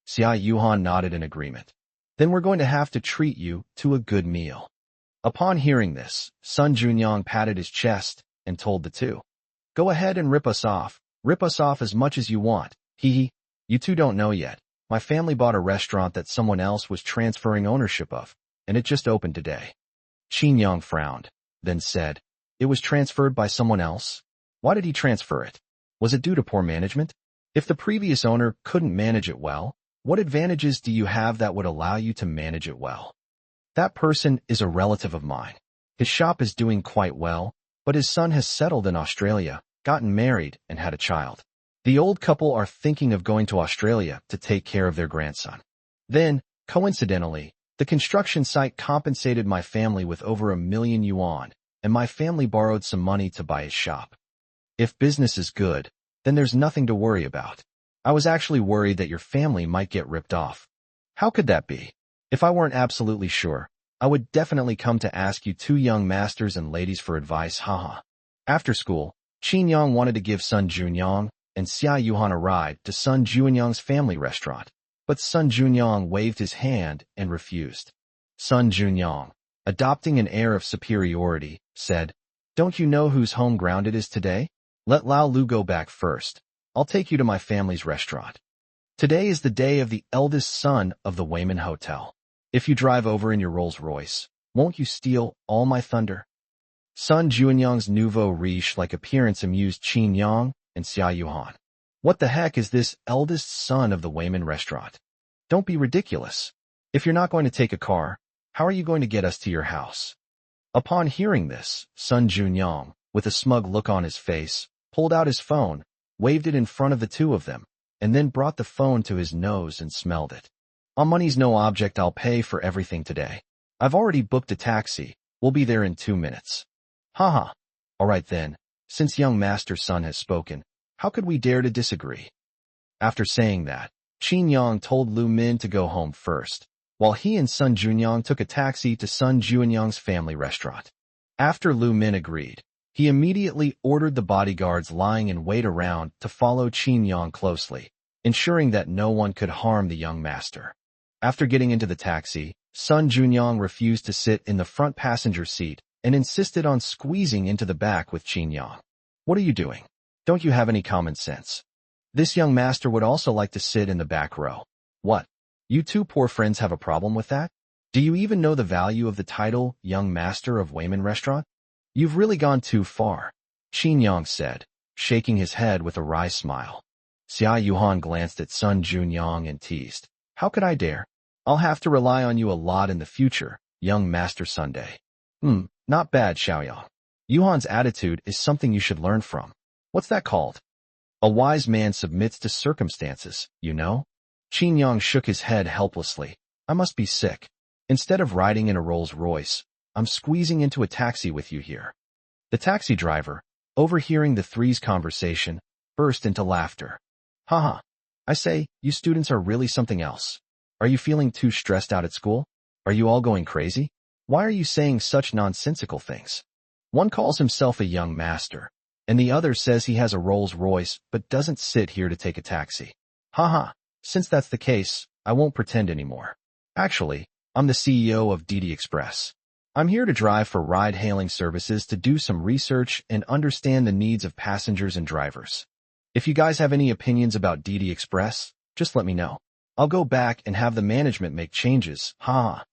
Xia Yuhan nodded in agreement. Then we're going to have to treat you to a good meal. Upon hearing this, Sun Junyang patted his chest and told the two, "Go ahead and rip us off. Rip us off as much as you want. Hee hee. You two don't know yet. My family bought a restaurant that someone else was transferring ownership of, and it just opened today." Qin Yang frowned, then said, "It was transferred by someone else? Why did he transfer it? Was it due to poor management? If the previous owner couldn't manage it well, what advantages do you have that would allow you to manage it well?" "That person is a relative of mine. His shop is doing quite well, but his son has settled in Australia, gotten married, and had a child. The old couple are thinking of going to Australia to take care of their grandson. Then, coincidentally, the construction site compensated my family with over 1 million yuan, and my family borrowed some money to buy his shop. If business is good, then there's nothing to worry about. I was actually worried that your family might get ripped off." "How could that be? If I weren't absolutely sure, I would definitely come to ask you two young masters and ladies for advice, haha." After school, Qin Yang wanted to give Sun Junyang and Xia Yuhan a ride to Sun Junyang's family restaurant, but Sun Junyang waved his hand and refused. Sun Junyang, adopting an air of superiority, said, "Don't you know whose home ground it is today? Let Lao Lu go back first. I'll take you to my family's restaurant. Today is the day of the eldest son of the Wayman Hotel. If you drive over in your Rolls-Royce, won't you steal all my thunder?" Sun Junyang's nouveau riche-like appearance amused Qin Yang and Xia Yuhan. "What the heck is this eldest son of the Wayman restaurant? Don't be ridiculous. If you're not going to take a car, how are you going to get us to your house?" Upon hearing this, Sun Junyang, with a smug look on his face, pulled out his phone, waved it in front of the two of them, and then brought the phone to his nose and smelled it. "Money's no object. I'll pay for everything today. I've already booked a taxi. We'll be there in 2 minutes. Haha. All right then, since young master Sun has spoken, how could we dare to disagree?" After saying that, Qin Yang told Lu Min to go home first, while he and Sun Junyang took a taxi to Sun Junyang's family restaurant. After Lu Min agreed, he immediately ordered the bodyguards lying in wait around to follow Qin Yang closely, ensuring that no one could harm the young master. After getting into the taxi, Sun Junyang refused to sit in the front passenger seat and insisted on squeezing into the back with Qin Yang. "What are you doing? Don't you have any common sense? This young master would also like to sit in the back row. What? You two poor friends have a problem with that? Do you even know the value of the title Young Master of Wayman Restaurant? You've really gone too far," Qin Yang said, shaking his head with a wry smile. Xia Yuhan glanced at Sun Junyang and teased, "How could I dare? I'll have to rely on you a lot in the future, young Master Sunday." Not bad, Xiaoyang. Yuhan's attitude is something you should learn from. What's that called? A wise man submits to circumstances, you know? Qin Yang shook his head helplessly. "I must be sick. Instead of riding in a Rolls-Royce, I'm squeezing into a taxi with you here." The taxi driver, overhearing the three's conversation, burst into laughter. "Haha. I say, you students are really something else. Are you feeling too stressed out at school? Are you all going crazy? Why are you saying such nonsensical things? One calls himself a young master, and the other says he has a Rolls-Royce but doesn't sit here to take a taxi. Haha, since that's the case, I won't pretend anymore. Actually, I'm the CEO of DD Express. I'm here to drive for ride-hailing services to do some research and understand the needs of passengers and drivers. If you guys have any opinions about DD Express, just let me know. I'll go back and have the management make changes, haha."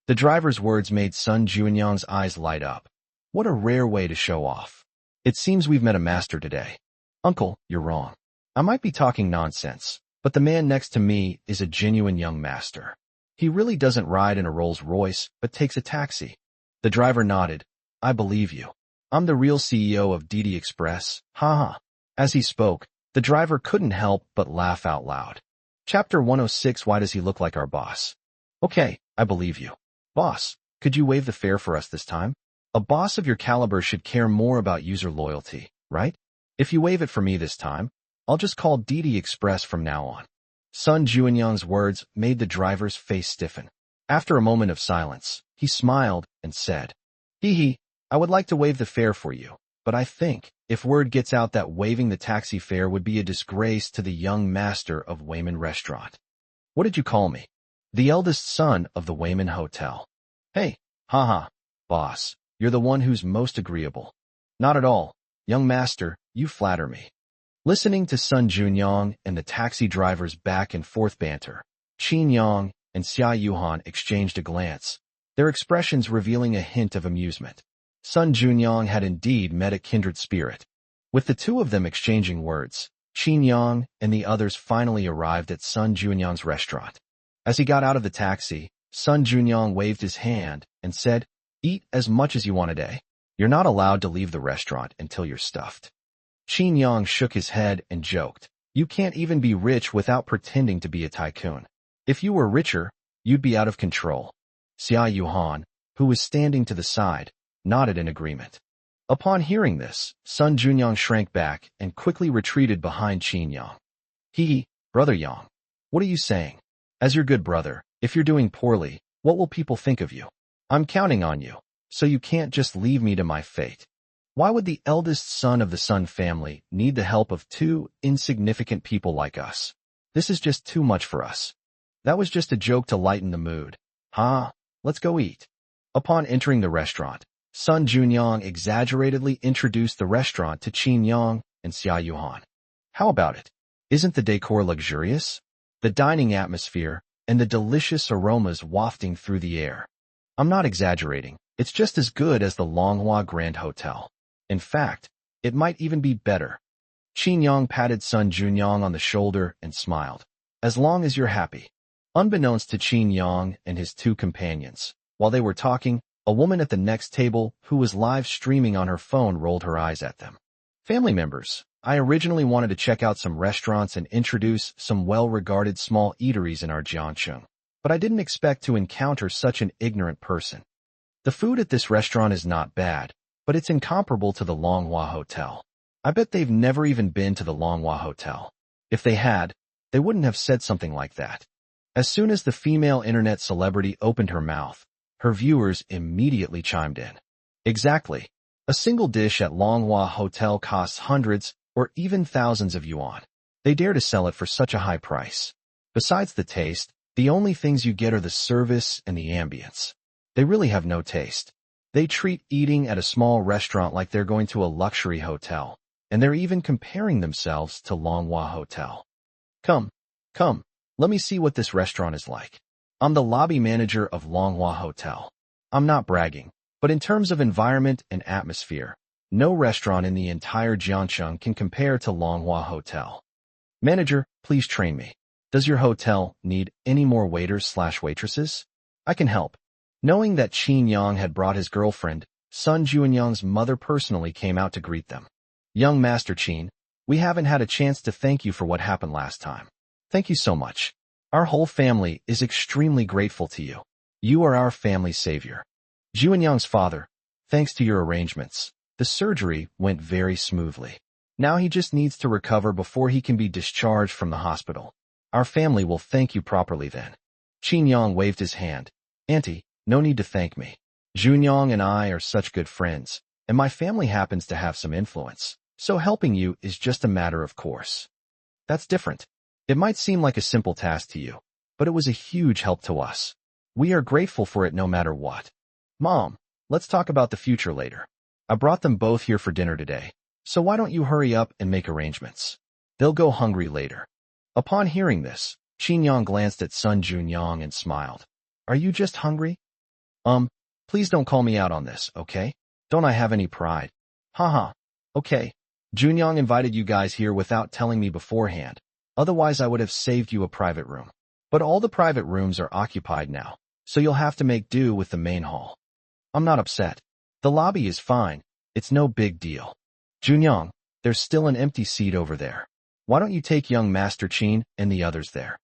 The driver's words made Sun Junyang's eyes light up. What a rare way to show off. "It seems we've met a master today." "Uncle, you're wrong. I might be talking nonsense, but the man next to me is a genuine young master. He really doesn't ride in a Rolls-Royce, but takes a taxi." The driver nodded. "I believe you. I'm the real CEO of DD Express, haha." As he spoke, the driver couldn't help but laugh out loud. Chapter 106. Why does he look like our boss? Okay, I believe you. Boss, could you waive the fare for us this time? A boss of your caliber should care more about user loyalty, right? If you waive it for me this time, I'll just call DD Express from now on. Sun Junyang's words made the driver's face stiffen. After a moment of silence, he smiled and said, "Hee hee, I would like to waive the fare for you, but I think if word gets out that waiving the taxi fare would be a disgrace to the young master of Wayman Restaurant. What did you call me? The eldest son of the Wayman Hotel. Hey, haha, boss, you're the one who's most agreeable. Not at all, young master, you flatter me. Listening to Sun Junyong and the taxi driver's back and forth banter, Qin Yang and Xia Yuhan exchanged a glance, their expressions revealing a hint of amusement. Sun Junyong had indeed met a kindred spirit. With the two of them exchanging words, Qin Yang and the others finally arrived at Sun Junyang's restaurant. As he got out of the taxi, Sun Junyang waved his hand and said, "Eat as much as you want today. You're not allowed to leave the restaurant until you're stuffed." Qin Yang shook his head and joked, "You can't even be rich without pretending to be a tycoon. If you were richer, you'd be out of control." Xia Yuhan, who was standing to the side, nodded in agreement. Upon hearing this, Sun Junyang shrank back and quickly retreated behind Qin Yang. Brother Yang, what are you saying? As your good brother, if you're doing poorly, what will people think of you? I'm counting on you, so you can't just leave me to my fate. Why would the eldest son of the Sun family need the help of two insignificant people like us? This is just too much for us. That was just a joke to lighten the mood. Let's go eat. Upon entering the restaurant, Sun Junyang exaggeratedly introduced the restaurant to Qin Yang and Xia Yuhan. How about it? Isn't the decor luxurious? The dining atmosphere and the delicious aromas wafting through the air. I'm not exaggerating. It's just as good as the Manhwa Grand Hotel. In fact, it might even be better. Qin Yang patted Sun Junyang on the shoulder and smiled. As long as you're happy. Unbeknownst to Qin Yang and his two companions, while they were talking, a woman at the next table who was live streaming on her phone rolled her eyes at them. Family members, I originally wanted to check out some restaurants and introduce some well-regarded small eateries in our Jiangcheng, but I didn't expect to encounter such an ignorant person. The food at this restaurant is not bad, but it's incomparable to the Manhwa Hotel. I bet they've never even been to the Manhwa Hotel. If they had, they wouldn't have said something like that. As soon as the female internet celebrity opened her mouth, her viewers immediately chimed in. Exactly. A single dish at Manhwa Hotel costs hundreds or even thousands of yuan. They dare to sell it for such a high price. Besides the taste, the only things you get are the service and the ambience. They really have no taste. They treat eating at a small restaurant like they're going to a luxury hotel, and they're even comparing themselves to Manhwa Hotel. Come, let me see what this restaurant is like. I'm the lobby manager of Manhwa Hotel. I'm not bragging, but in terms of environment and atmosphere, no restaurant in the entire Jiangcheng can compare to Manhwa Hotel. Manager, please train me. Does your hotel need any more waiters/waitresses? I can help. Knowing that Qin Yang had brought his girlfriend, Sun Junyang's mother personally came out to greet them. Young Master Qin, we haven't had a chance to thank you for what happened last time. Thank you so much. Our whole family is extremely grateful to you. You are our family's savior. Junyang's father, thanks to your arrangements, the surgery went very smoothly. Now he just needs to recover before he can be discharged from the hospital. Our family will thank you properly then. Qin Yang waved his hand. Auntie, no need to thank me. Junyang and I are such good friends, and my family happens to have some influence, so helping you is just a matter of course. That's different. It might seem like a simple task to you, but it was a huge help to us. We are grateful for it no matter what. Mom, let's talk about the future later. I brought them both here for dinner today, so why don't you hurry up and make arrangements? They'll go hungry later. Upon hearing this, Qin Yang glanced at Sun Junyang and smiled. Are you just hungry? Please don't call me out on this, okay? Don't I have any pride? Haha. Okay. Junyang invited you guys here without telling me beforehand. Otherwise I would have saved you a private room. But all the private rooms are occupied now, so you'll have to make do with the main hall. I'm not upset. The lobby is fine. It's no big deal. Junyang, there's still an empty seat over there. Why don't you take young Master Qin and the others there?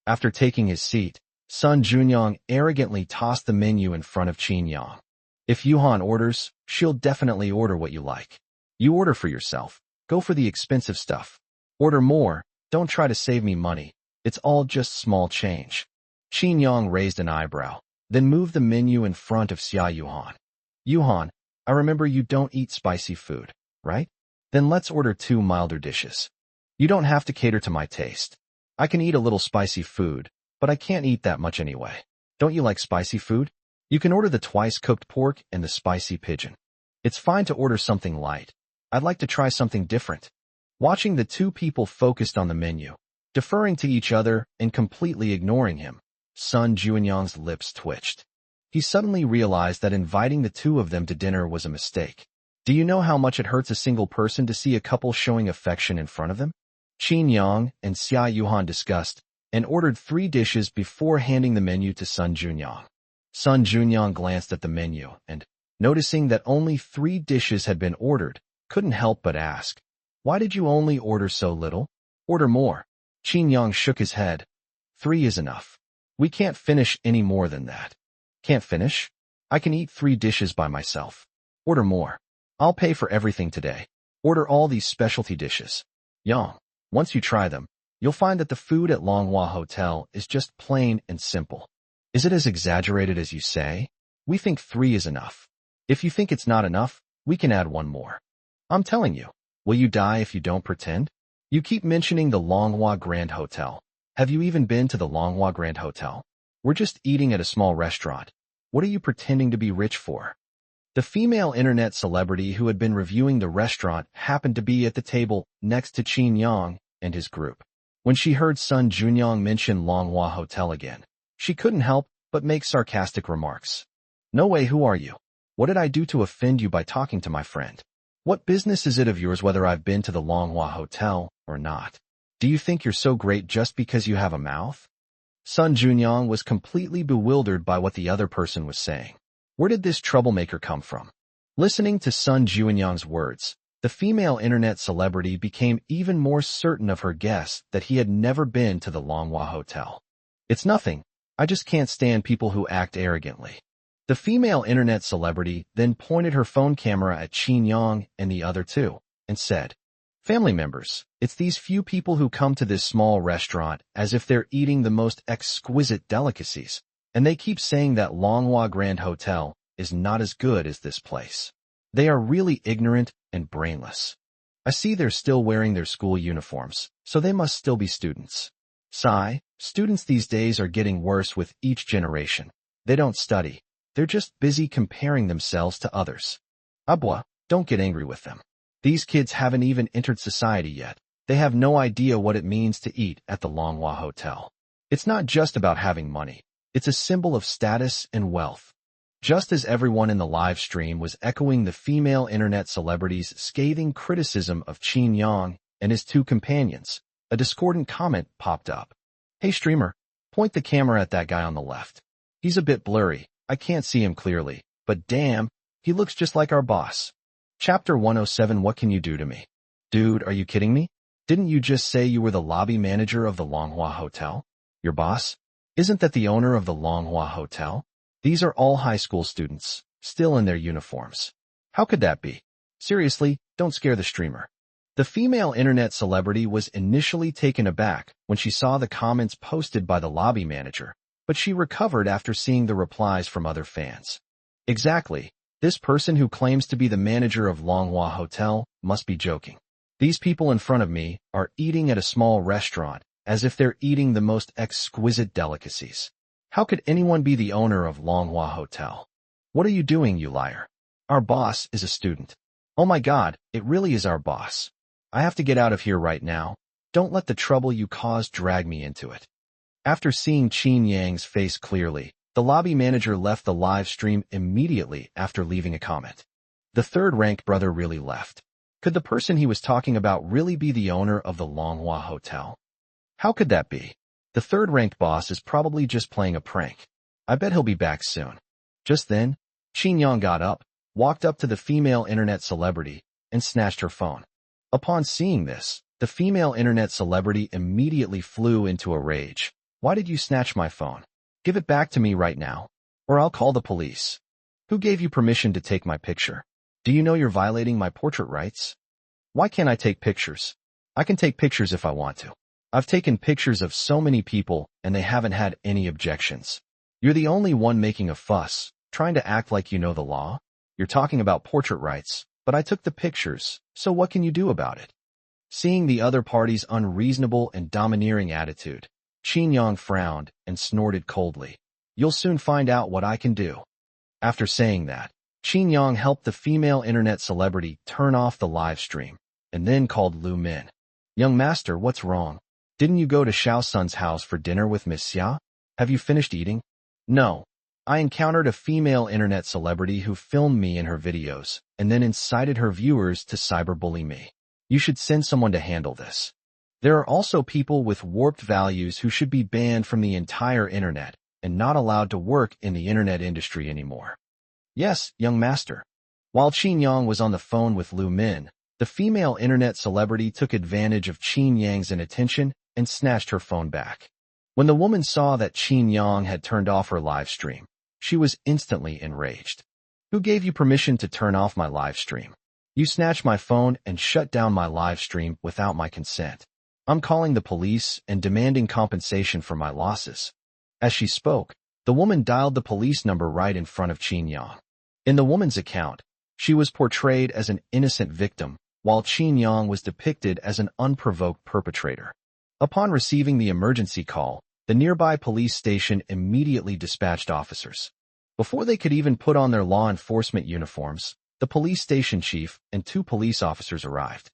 After taking his seat, Sun Junyang arrogantly tossed the menu in front of Qin Yang. If Yuhan orders, she'll definitely order what you like. You order for yourself. Go for the expensive stuff. Order more. Don't try to save me money. It's all just small change. Qin Yang raised an eyebrow, then moved the menu in front of Xia Yuhan. Yuhan, I remember you don't eat spicy food, right? Then let's order 2 milder dishes. You don't have to cater to my taste. I can eat a little spicy food, but I can't eat that much anyway. Don't you like spicy food? You can order the twice-cooked pork and the spicy pigeon. It's fine to order something light. I'd like to try something different. Watching the two people focused on the menu, deferring to each other and completely ignoring him, Sun Juanyang's lips twitched. He suddenly realized that inviting the two of them to dinner was a mistake. Do you know how much it hurts a single person to see a couple showing affection in front of them? Qin Yang and Xia Yuhan discussed and ordered 3 dishes before handing the menu to Sun Juanyang. Sun Juanyang glanced at the menu and, noticing that only 3 dishes had been ordered, couldn't help but ask, "Why did you only order so little? Order more." Qin Yang shook his head. 3 is enough. We can't finish any more than that. Can't finish? I can eat 3 dishes by myself. Order more. I'll pay for everything today. Order all these specialty dishes. Yang, once you try them, you'll find that the food at Manhwa Hotel is just plain and simple. Is it as exaggerated as you say? We think 3 is enough. If you think it's not enough, we can add 1 more. I'm telling you, will you die if you don't pretend? You keep mentioning the Manhwa Grand Hotel. Have you even been to the Manhwa Grand Hotel? We're just eating at a small restaurant. What are you pretending to be rich for? The female internet celebrity who had been reviewing the restaurant happened to be at the table next to Qin Yang and his group. When she heard Sun Juanyang mention Manhwa Hotel again, she couldn't help but make sarcastic remarks. No way, who are you? What did I do to offend you by talking to my friend? What business is it of yours whether I've been to the Manhwa Hotel or not? Do you think you're so great just because you have a mouth? Sun Juanyang was completely bewildered by what the other person was saying. Where did this troublemaker come from? Listening to Sun Juanyang's words, the female internet celebrity became even more certain of her guess that he had never been to the Manhwa Hotel. It's nothing. I just can't stand people who act arrogantly. The female internet celebrity then pointed her phone camera at Qin Yang and the other two, and said, "Family members, it's these few people who come to this small restaurant as if they're eating the most exquisite delicacies, and they keep saying that Manhwa Grand Hotel is not as good as this place. They are really ignorant and brainless. I see they're still wearing their school uniforms, so they must still be students. Sigh, students these days are getting worse with each generation. They don't study. They're just busy comparing themselves to others. Abwa, don't get angry with them. These kids haven't even entered society yet. They have no idea what it means to eat at the Manhwa Hotel. It's not just about having money. It's a symbol of status and wealth." Just as everyone in the live stream was echoing the female internet celebrity's scathing criticism of Qin Yang and his 2 companions, a discordant comment popped up. "Hey streamer, point the camera at that guy on the left. He's a bit blurry. I can't see him clearly, but damn, he looks just like our boss." Chapter 107. What can you do to me? Dude, are you kidding me? Didn't you just say you were the lobby manager of the Manhwa Hotel? Your boss? Isn't that the owner of the Manhwa Hotel? These are all high school students, still in their uniforms. How could that be? Seriously, don't scare the streamer. The female internet celebrity was initially taken aback when she saw the comments posted by the lobby manager, but she recovered after seeing the replies from other fans. Exactly. This person who claims to be the manager of Manhwa Hotel must be joking. These people in front of me are eating at a small restaurant as if they're eating the most exquisite delicacies. How could anyone be the owner of Manhwa Hotel? What are you doing, you liar? Our boss is a student. Oh my god, it really is our boss. I have to get out of here right now. Don't let the trouble you caused drag me into it. After seeing Qin Yang's face clearly, the lobby manager left the live stream immediately after leaving a comment. The third-ranked brother really left. Could the person he was talking about really be the owner of the Manhwa Hotel? How could that be? The third-ranked boss is probably just playing a prank. I bet he'll be back soon. Just then, Qin Yang got up, walked up to the female internet celebrity, and snatched her phone. Upon seeing this, the female internet celebrity immediately flew into a rage. "Why did you snatch my phone? Give it back to me right now, or I'll call the police. Who gave you permission to take my picture? Do you know you're violating my portrait rights? Why can't I take pictures? I can take pictures if I want to. I've taken pictures of so many people and they haven't had any objections. You're the only one making a fuss, trying to act like you know the law. You're talking about portrait rights. But I took the pictures, so what can you do about it? Seeing the other party's unreasonable and domineering attitude, Qin Yang frowned and snorted coldly. You'll soon find out what I can do. After saying that, Qin Yang helped the female internet celebrity turn off the live stream, and then called Lu Min. Young master, what's wrong? Didn't you go to Xiao Sun's house for dinner with Miss Xia? Have you finished eating? No. I encountered a female internet celebrity who filmed me in her videos, and then incited her viewers to cyberbully me. You should send someone to handle this. There are also people with warped values who should be banned from the entire internet and not allowed to work in the internet industry anymore. Yes, young master. While Qin Yang was on the phone with Lu Min, the female internet celebrity took advantage of Qin Yang's inattention and snatched her phone back. When the woman saw that Qin Yang had turned off her live stream, she was instantly enraged. Who gave you permission to turn off my live stream? You snatched my phone and shut down my live stream without my consent. I'm calling the police and demanding compensation for my losses. As she spoke, the woman dialed the police number right in front of Qin Yang. In the woman's account, she was portrayed as an innocent victim, while Qin Yang was depicted as an unprovoked perpetrator. Upon receiving the emergency call, the nearby police station immediately dispatched officers. Before they could even put on their law enforcement uniforms, the police station chief and 2 police officers arrived.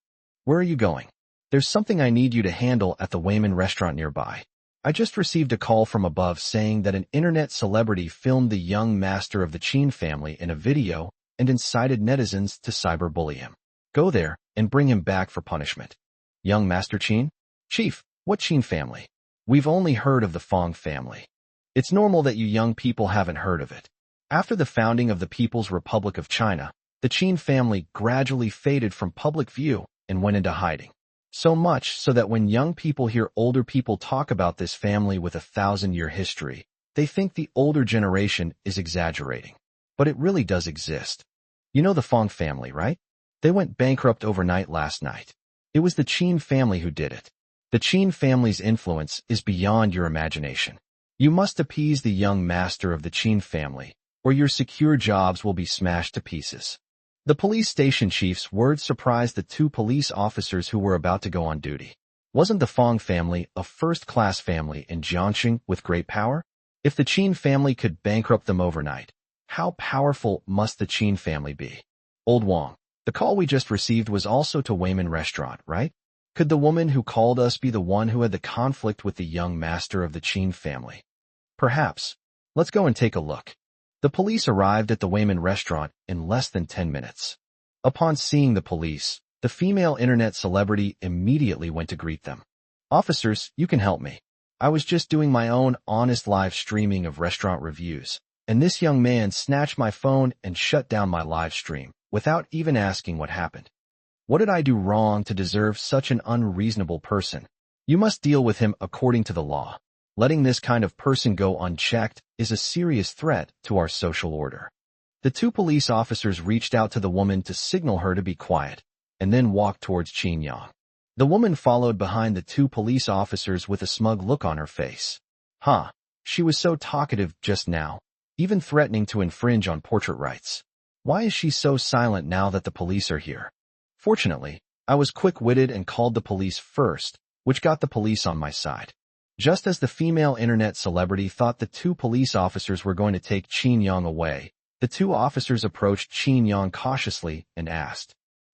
Where are you going? There's something I need you to handle at the Wayman restaurant nearby. I just received a call from above saying that an internet celebrity filmed the young master of the Qin family in a video and incited netizens to cyberbully him. Go there and bring him back for punishment. Young Master Qin? Chief, what Qin family? We've only heard of the Fong family. It's normal that you young people haven't heard of it. After the founding of the People's Republic of China, the Qin family gradually faded from public view and went into hiding. So much so that when young people hear older people talk about this family with a 1,000-year history, they think the older generation is exaggerating. But it really does exist. You know the Fong family, right? They went bankrupt overnight last night. It was the Qin family who did it. The Qin family's influence is beyond your imagination. You must appease the young master of the Qin family, or your secure jobs will be smashed to pieces. The police station chief's words surprised the 2 police officers who were about to go on duty. Wasn't the Fong family a first-class family in Jiangxing with great power? If the Qin family could bankrupt them overnight, how powerful must the Qin family be? Old Wang, the call we just received was also to Wayman restaurant, right? Could the woman who called us be the one who had the conflict with the young master of the Qin family? Perhaps. Let's go and take a look. The police arrived at the Wayman restaurant in less than 10 minutes. Upon seeing the police, the female internet celebrity immediately went to greet them. Officers, you can help me. I was just doing my own honest live streaming of restaurant reviews, and this young man snatched my phone and shut down my live stream without even asking what happened. What did I do wrong to deserve such an unreasonable person? You must deal with him according to the law. Letting this kind of person go unchecked is a serious threat to our social order. The 2 police officers reached out to the woman to signal her to be quiet, and then walked towards Qin Yang. The woman followed behind the 2 police officers with a smug look on her face. She was so talkative just now, even threatening to infringe on portrait rights. Why is she so silent now that the police are here? Fortunately, I was quick-witted and called the police first, which got the police on my side. Just as the female internet celebrity thought the 2 police officers were going to take Qin Yang away, the 2 officers approached Qin Yang cautiously and asked,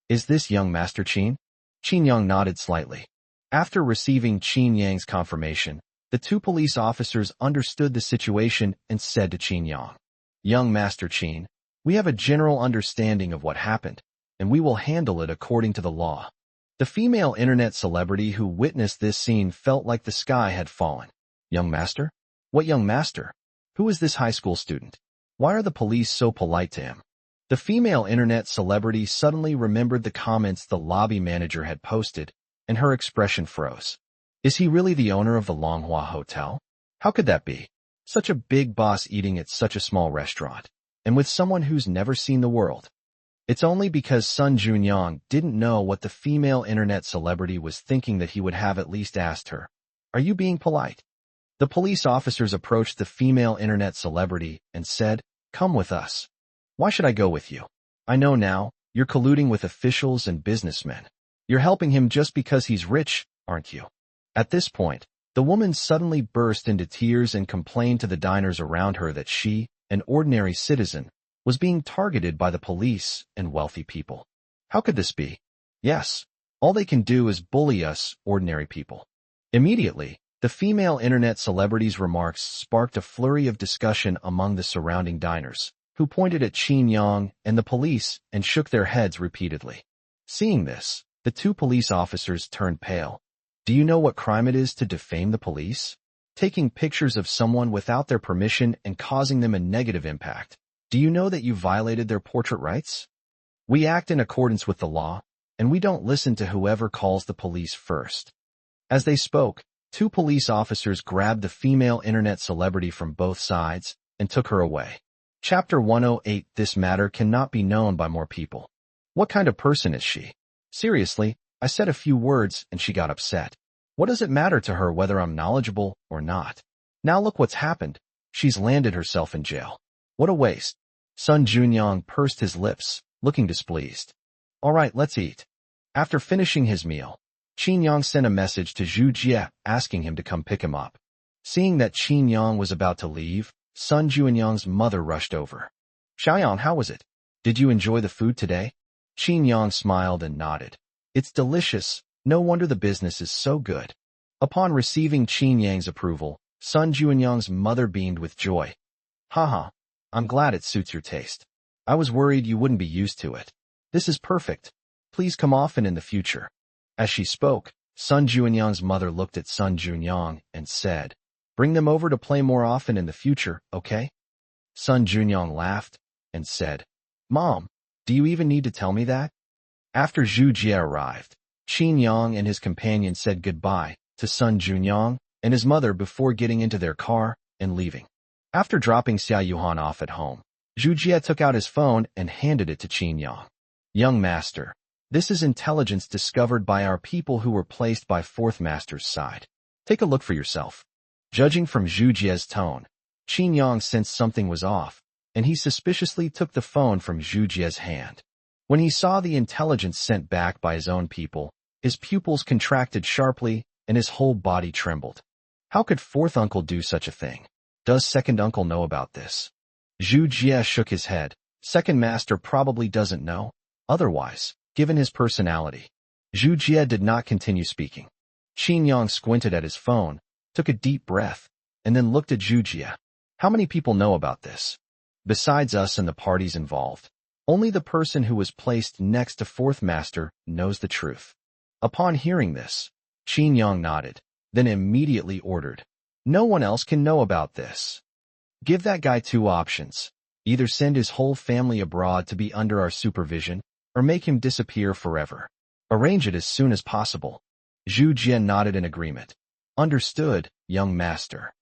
"Is this young Master Qin?" Qin Yang nodded slightly. After receiving Qin Yang's confirmation, the 2 police officers understood the situation and said to Qin Yang, "Young Master Qin, we have a general understanding of what happened, and we will handle it according to the law." The female internet celebrity who witnessed this scene felt like the sky had fallen. Young master? What young master? Who is this high school student? Why are the police so polite to him? The female internet celebrity suddenly remembered the comments the lobby manager had posted, and her expression froze. Is he really the owner of the Manhwa Hotel? How could that be? Such a big boss eating at such a small restaurant, and with someone who's never seen the world. It's only because Sun Junyang didn't know what the female internet celebrity was thinking that he would have at least asked her, "Are you being polite?" The police officers approached the female internet celebrity and said, "Come with us." "Why should I go with you? I know now, You're colluding with officials and businessmen. You're helping him just because he's rich, aren't you? At this point, the woman suddenly burst into tears and complained to the diners around her that she, an ordinary citizen, was being targeted by the police and wealthy people. How could this be? Yes, all they can do is bully us, ordinary people. Immediately, the female internet celebrity's remarks sparked a flurry of discussion among the surrounding diners, who pointed at Qin Yang and the police and shook their heads repeatedly. Seeing this, the two police officers turned pale. Do you know what crime it is to defame the police? Taking pictures of someone without their permission and causing them a negative impact. Do you know that you violated their portrait rights? We act in accordance with the law, and we don't listen to whoever calls the police first. As they spoke, two police officers grabbed the female internet celebrity from both sides and took her away. Chapter 108. This matter cannot be known by more people. What kind of person is she? Seriously, I said a few words and she got upset. What does it matter to her whether I'm knowledgeable or not? Now look what's happened. She's landed herself in jail. What a waste. Sun Junyang pursed his lips, looking displeased. All right, let's eat. After finishing his meal, Qin Yang sent a message to Zhu Jie asking him to come pick him up. Seeing that Qin Yang was about to leave, Sun Junyang's mother rushed over. Xiaoyang, how was it? Did you enjoy the food today? Qin Yang smiled and nodded. It's delicious. No wonder the business is so good. Upon receiving Qin Yang's approval, Sun Junyang's mother beamed with joy. Haha, I'm glad it suits your taste. I was worried you wouldn't be used to it. This is perfect. Please come often in the future. As she spoke, Sun Junyang's mother looked at Sun Junyang and said, Bring them over to play more often in the future, okay? Sun Junyang laughed and said, Mom, do you even need to tell me that? After Zhu Jie arrived, Qin Yang and his companion said goodbye to Sun Junyang and his mother before getting into their car and leaving. After dropping Xia Yuhan off at home, Zhu Jie took out his phone and handed it to Qin Yang. Young master, this is intelligence discovered by our people who were placed by Fourth Master's side. Take a look for yourself. Judging from Zhu Jie's tone, Qin Yang sensed something was off, and he suspiciously took the phone from Zhu Jie's hand. When he saw the intelligence sent back by his own people, his pupils contracted sharply and his whole body trembled. How could Fourth Uncle do such a thing? Does Second Uncle know about this? Zhu Jie shook his head. Second Master probably doesn't know. Otherwise, given his personality, Zhu Jie did not continue speaking. Qin Yang squinted at his phone, took a deep breath, and then looked at Zhu Jie. How many people know about this? Besides us and the parties involved, only the person who was placed next to Fourth Master knows the truth. Upon hearing this, Qin Yang nodded, then immediately ordered, No one else can know about this. Give that guy two options. Either send his whole family abroad to be under our supervision, or make him disappear forever. Arrange it as soon as possible. Zhu Jie nodded in agreement. Understood, young master.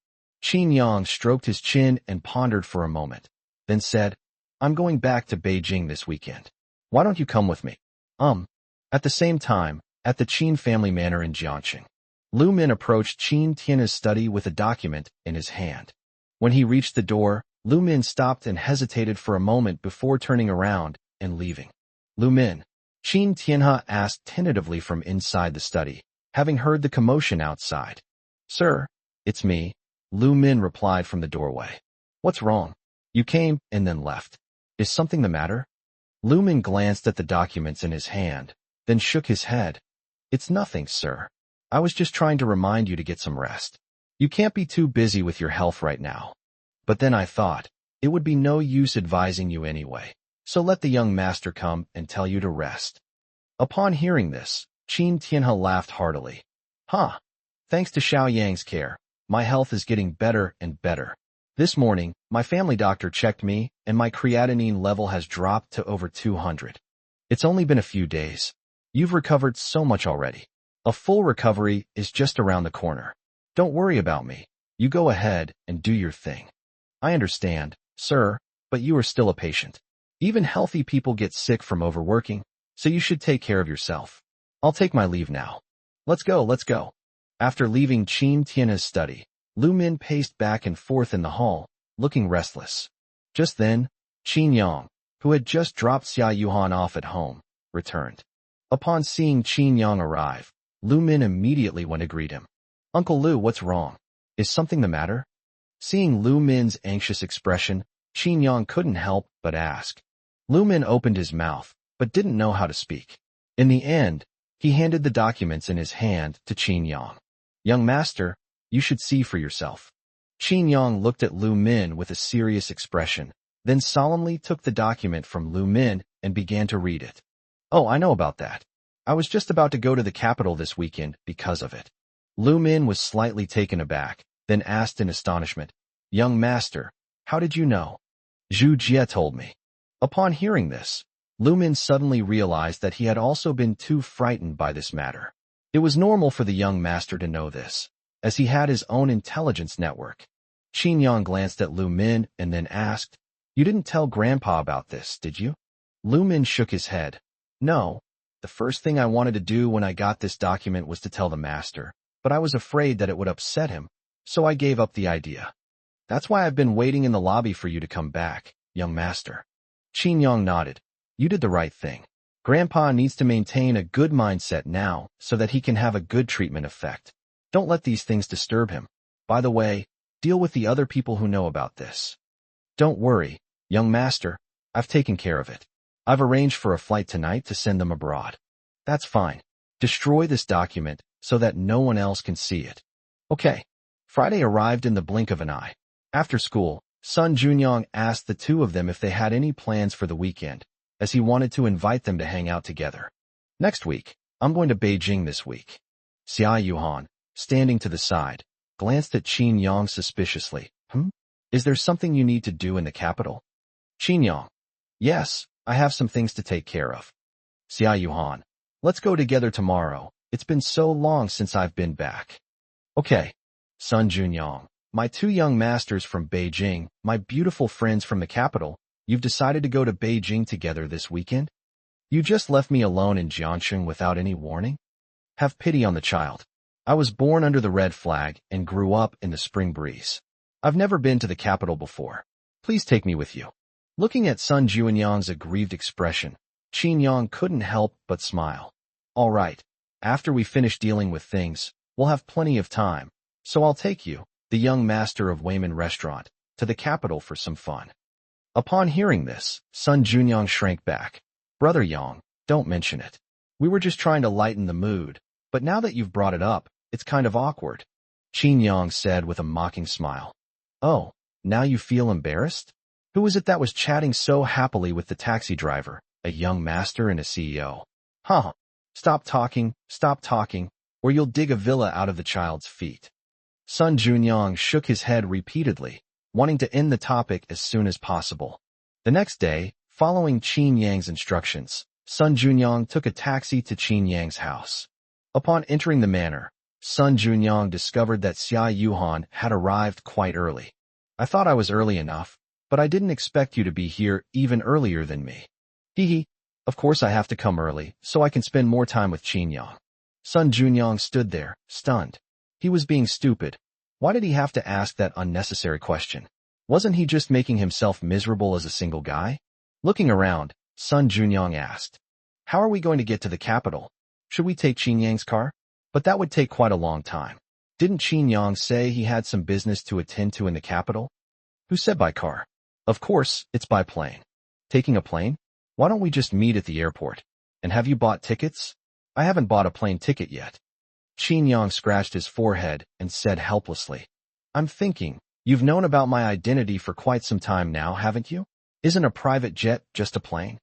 Qin Yang stroked his chin and pondered for a moment, then said, I'm going back to Beijing this weekend. Why don't you come with me? At the same time, at the Qin family manor in Jiangxing, Lu Min approached Qin Tian's study with a document in his hand. When he reached the door, Lu Min stopped and hesitated for a moment before turning around and leaving. Lu Min, Qin Tianhe asked tentatively from inside the study, having heard the commotion outside. Sir, it's me, Lu Min replied from the doorway. What's wrong? You came and then left. Is something the matter? Lu Min glanced at the documents in his hand, then shook his head. It's nothing, sir. I was just trying to remind you to get some rest. You can't be too busy with your health right now. But then I thought, it would be no use advising you anyway, so let the young master come and tell you to rest. Upon hearing this, Qin Tianhe laughed heartily. Huh. Thanks to Xiao Yang's care, my health is getting better and better. This morning, my family doctor checked me, and my creatinine level has dropped to over 200. It's only been a few days. You've recovered so much already. A full recovery is just around the corner. Don't worry about me. You go ahead and do your thing. I understand, sir, but you are still a patient. Even healthy people get sick from overworking, so you should take care of yourself. I'll take my leave now. Let's go, let's go. After leaving Qin Tian's study, Lu Min paced back and forth in the hall, looking restless. Just then, Qin Yang, who had just dropped Xia Yuhan off at home, returned. Upon seeing Qin Yang arrive, Lu Min immediately went to greet him. "Uncle Lu, what's wrong? Is something the matter?" Seeing Lu Min's anxious expression, Qin Yang couldn't help but ask. Lu Min opened his mouth, but didn't know how to speak. In the end, he handed the documents in his hand to Qin Yang. "Young master, you should see for yourself." Qin Yang looked at Lu Min with a serious expression, then solemnly took the document from Lu Min and began to read it. "Oh, I know about that. I was just about to go to the capital this weekend because of it." Lu Min was slightly taken aback, then asked in astonishment, "Young master, how did you know?" "Zhu Jie told me." Upon hearing this, Lu Min suddenly realized that he had also been too frightened by this matter. It was normal for the young master to know this, as he had his own intelligence network. Qin Yang glanced at Lu Min and then asked, "You didn't tell Grandpa about this, did you?" Lu Min shook his head. "No. The first thing I wanted to do when I got this document was to tell the master, but I was afraid that it would upset him, so I gave up the idea. That's why I've been waiting in the lobby for you to come back, young master." Qin Yang nodded. "You did the right thing. Grandpa needs to maintain a good mindset now so that he can have a good treatment effect. Don't let these things disturb him. By the way, deal with the other people who know about this." "Don't worry, young master. I've taken care of it. I've arranged for a flight tonight to send them abroad." "That's fine. Destroy this document so that no one else can see it." "Okay." Friday arrived in the blink of an eye. After school, Sun Junyang asked the two of them if they had any plans for the weekend, as he wanted to invite them to hang out together. "Next week, I'm going to Beijing this week." Xia Yuhan, standing to the side, glanced at Qin Yang suspiciously. Is there something you need to do in the capital?" Qin Yang: "Yes, I have some things to take care of." Xia Yuhan: "Let's go together tomorrow. It's been so long since I've been back." "Okay." Sun Junyang: "My two young masters from Beijing, my beautiful friends from the capital, you've decided to go to Beijing together this weekend? You just left me alone in Jiangsheng without any warning? Have pity on the child. I was born under the red flag and grew up in the spring breeze. I've never been to the capital before. Please take me with you." Looking at Sun Junyang's aggrieved expression, Qin Yang couldn't help but smile. "All right. After we finish dealing with things, we'll have plenty of time, so I'll take you, the young master of Wayman Restaurant, to the capital for some fun." Upon hearing this, Sun Junyang shrank back. "Brother Yang, don't mention it. We were just trying to lighten the mood, but now that you've brought it up, it's kind of awkward," Qin Yang said with a mocking smile. "Oh, now you feel embarrassed? Who was it that was chatting so happily with the taxi driver, a young master and a CEO? Huh. Stop talking, or you'll dig a villa out of the child's feet." Sun Junyang shook his head repeatedly, wanting to end the topic as soon as possible. The next day, following Qin Yang's instructions, Sun Junyang took a taxi to Qin Yang's house. Upon entering the manor, Sun Junyang discovered that Xia Yuhan had arrived quite early. "I thought I was early enough, but I didn't expect you to be here even earlier than me." "Hee. Of course I have to come early, so I can spend more time with Qin Yang." Sun Junyang stood there, stunned. He was being stupid. Why did he have to ask that unnecessary question? Wasn't he just making himself miserable as a single guy? Looking around, Sun Junyang asked, "How are we going to get to the capital? Should we take Qin Yang's car? But that would take quite a long time. Didn't Qin Yang say he had some business to attend to in the capital?" "Who said by car?" "Of course, it's by plane." "Taking a plane? Why don't we just meet at the airport? And have you bought tickets?" "I haven't bought a plane ticket yet." Qin Yang scratched his forehead and said helplessly, "I'm thinking, you've known about my identity for quite some time now, haven't you? Isn't a private jet just a plane?"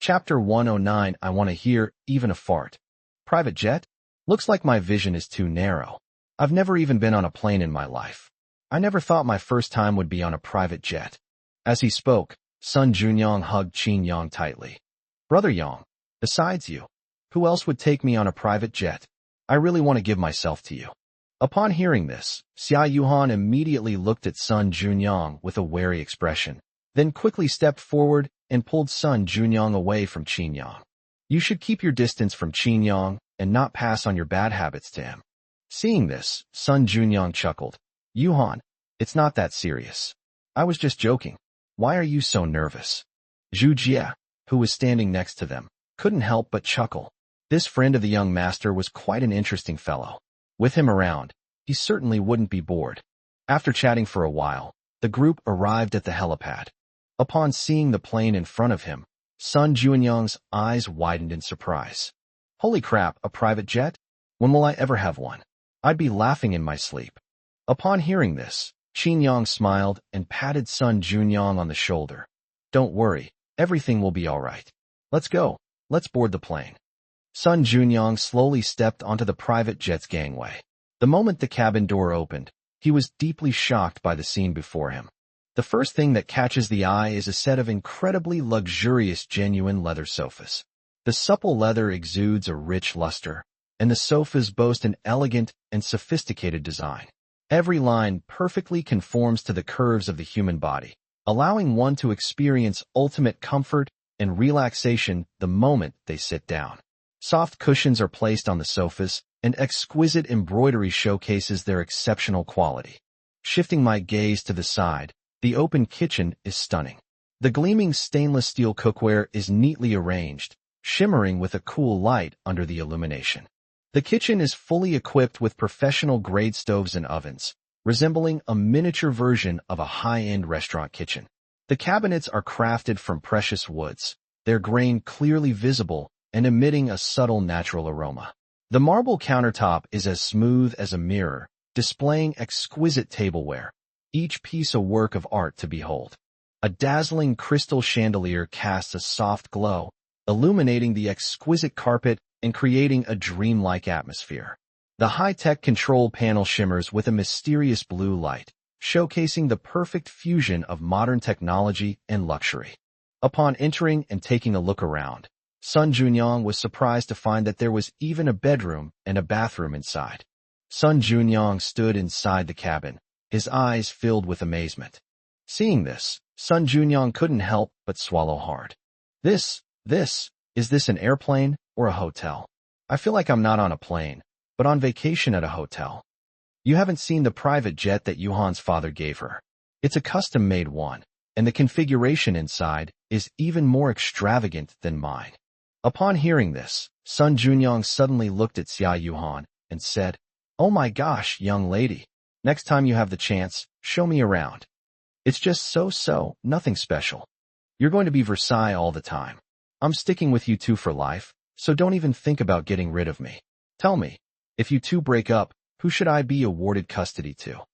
Chapter 109. I want to hear even a fart. Private jet? Looks like my vision is too narrow. I've never even been on a plane in my life. I never thought my first time would be on a private jet. As he spoke, Sun Junyang hugged Qin Yang tightly. "Brother Yang, besides you, who else would take me on a private jet? I really want to give myself to you." Upon hearing this, Xia Yuhan immediately looked at Sun Junyang with a wary expression, then quickly stepped forward and pulled Sun Junyang away from Qin Yang. "You should keep your distance from Qin Yang and not pass on your bad habits to him." Seeing this, Sun Junyang chuckled. "Yuhan, it's not that serious. I was just joking. Why are you so nervous?" Zhu Jie, who was standing next to them, couldn't help but chuckle. This friend of the young master was quite an interesting fellow. With him around, he certainly wouldn't be bored. After chatting for a while, the group arrived at the helipad. Upon seeing the plane in front of him, Sun Juanyang's eyes widened in surprise. Holy crap, a private jet? When will I ever have one? I'd be laughing in my sleep. Upon hearing this, Qin Yang smiled and patted Sun Juanyang on the shoulder. Don't worry, everything will be all right. Let's go. Let's board the plane. Sun Juanyang slowly stepped onto the private jet's gangway. The moment the cabin door opened, he was deeply shocked by the scene before him. The first thing that catches the eye is a set of incredibly luxurious genuine leather sofas. The supple leather exudes a rich luster, and the sofas boast an elegant and sophisticated design. Every line perfectly conforms to the curves of the human body, allowing one to experience ultimate comfort and relaxation the moment they sit down. Soft cushions are placed on the sofas, and exquisite embroidery showcases their exceptional quality. Shifting my gaze to the side, the open kitchen is stunning. The gleaming stainless steel cookware is neatly arranged, shimmering with a cool light under the illumination. The kitchen is fully equipped with professional-grade stoves and ovens, resembling a miniature version of a high-end restaurant kitchen. The cabinets are crafted from precious woods, their grain clearly visible and emitting a subtle natural aroma. The marble countertop is as smooth as a mirror, displaying exquisite tableware, each piece a work of art to behold. A dazzling crystal chandelier casts a soft glow, illuminating the exquisite carpet and creating a dreamlike atmosphere. The high-tech control panel shimmers with a mysterious blue light, showcasing the perfect fusion of modern technology and luxury. Upon entering and taking a look around, Sun Juanyang was surprised to find that there was even a bedroom and a bathroom inside. Sun Juanyang stood inside the cabin, his eyes filled with amazement. Seeing this, Sun Juanyang couldn't help but swallow hard. Is this an airplane or a hotel? I feel like I'm not on a plane, but on vacation at a hotel. You haven't seen the private jet that Yuhan's father gave her. It's a custom-made one, and the configuration inside is even more extravagant than mine. Upon hearing this, Sun Juanyang suddenly looked at Xia Yuhan and said, "Oh my gosh, young lady. Next time you have the chance, show me around. It's just so, nothing special. You're going to be Versailles all the time. I'm sticking with you two for life, so don't even think about getting rid of me. Tell me, if you two break up, who should I be awarded custody to?"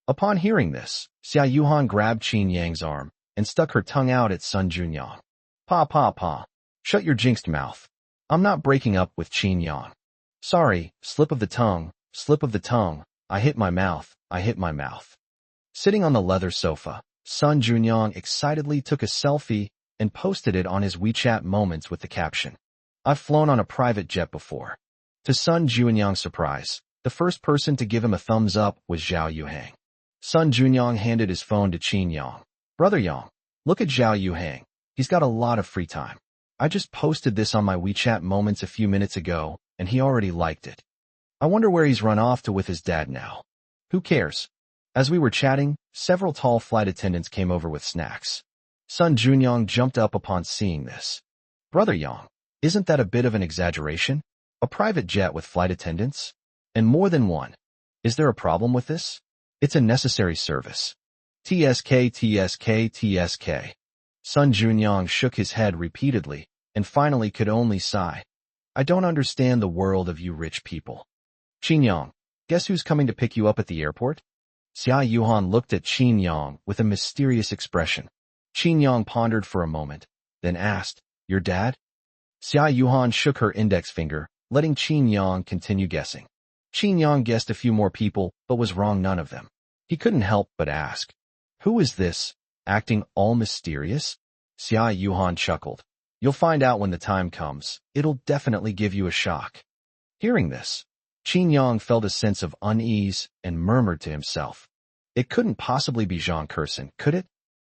Upon hearing this, Xia Yuhan grabbed Qin Yang's arm and stuck her tongue out at Sun Juanyang. Pa. Shut your jinxed mouth. I'm not breaking up with Qin Yang. Sorry, slip of the tongue. I hit my mouth. Sitting on the leather sofa, Sun Juanyang excitedly took a selfie and posted it on his WeChat Moments with the caption, "I've flown on a private jet before." To Sun Juanyang's surprise, the first person to give him a thumbs up was Zhao Yuhang. Sun Juanyang handed his phone to Qin Yang. "Brother Yang, look at Zhao Yuhang. He's got a lot of free time. I just posted this on my WeChat Moments a few minutes ago, and he already liked it. I wonder where he's run off to with his dad now. Who cares?" As we were chatting, several tall flight attendants came over with snacks. Sun Juanyang jumped up upon seeing this. "Brother Yang, isn't that a bit of an exaggeration? A private jet with flight attendants? And more than one. Is there a problem with this? It's a necessary service. TSK. Sun Juanyang shook his head repeatedly and finally could only sigh. "I don't understand the world of you rich people. Qin Yang, guess who's coming to pick you up at the airport?" Xia Yuhan looked at Qin Yang with a mysterious expression. Qin Yang pondered for a moment, then asked, "Your dad?" Xia Yuhan shook her index finger, letting Qin Yang continue guessing. Qin Yang guessed a few more people, but was wrong none of them. He couldn't help but ask, "Who is this, acting all mysterious?" Xia Yuhan chuckled. "You'll find out when the time comes. It'll definitely give you a shock." Hearing this, Qin Yang felt a sense of unease and murmured to himself, "It couldn't possibly be Zhang Kurson, could it?"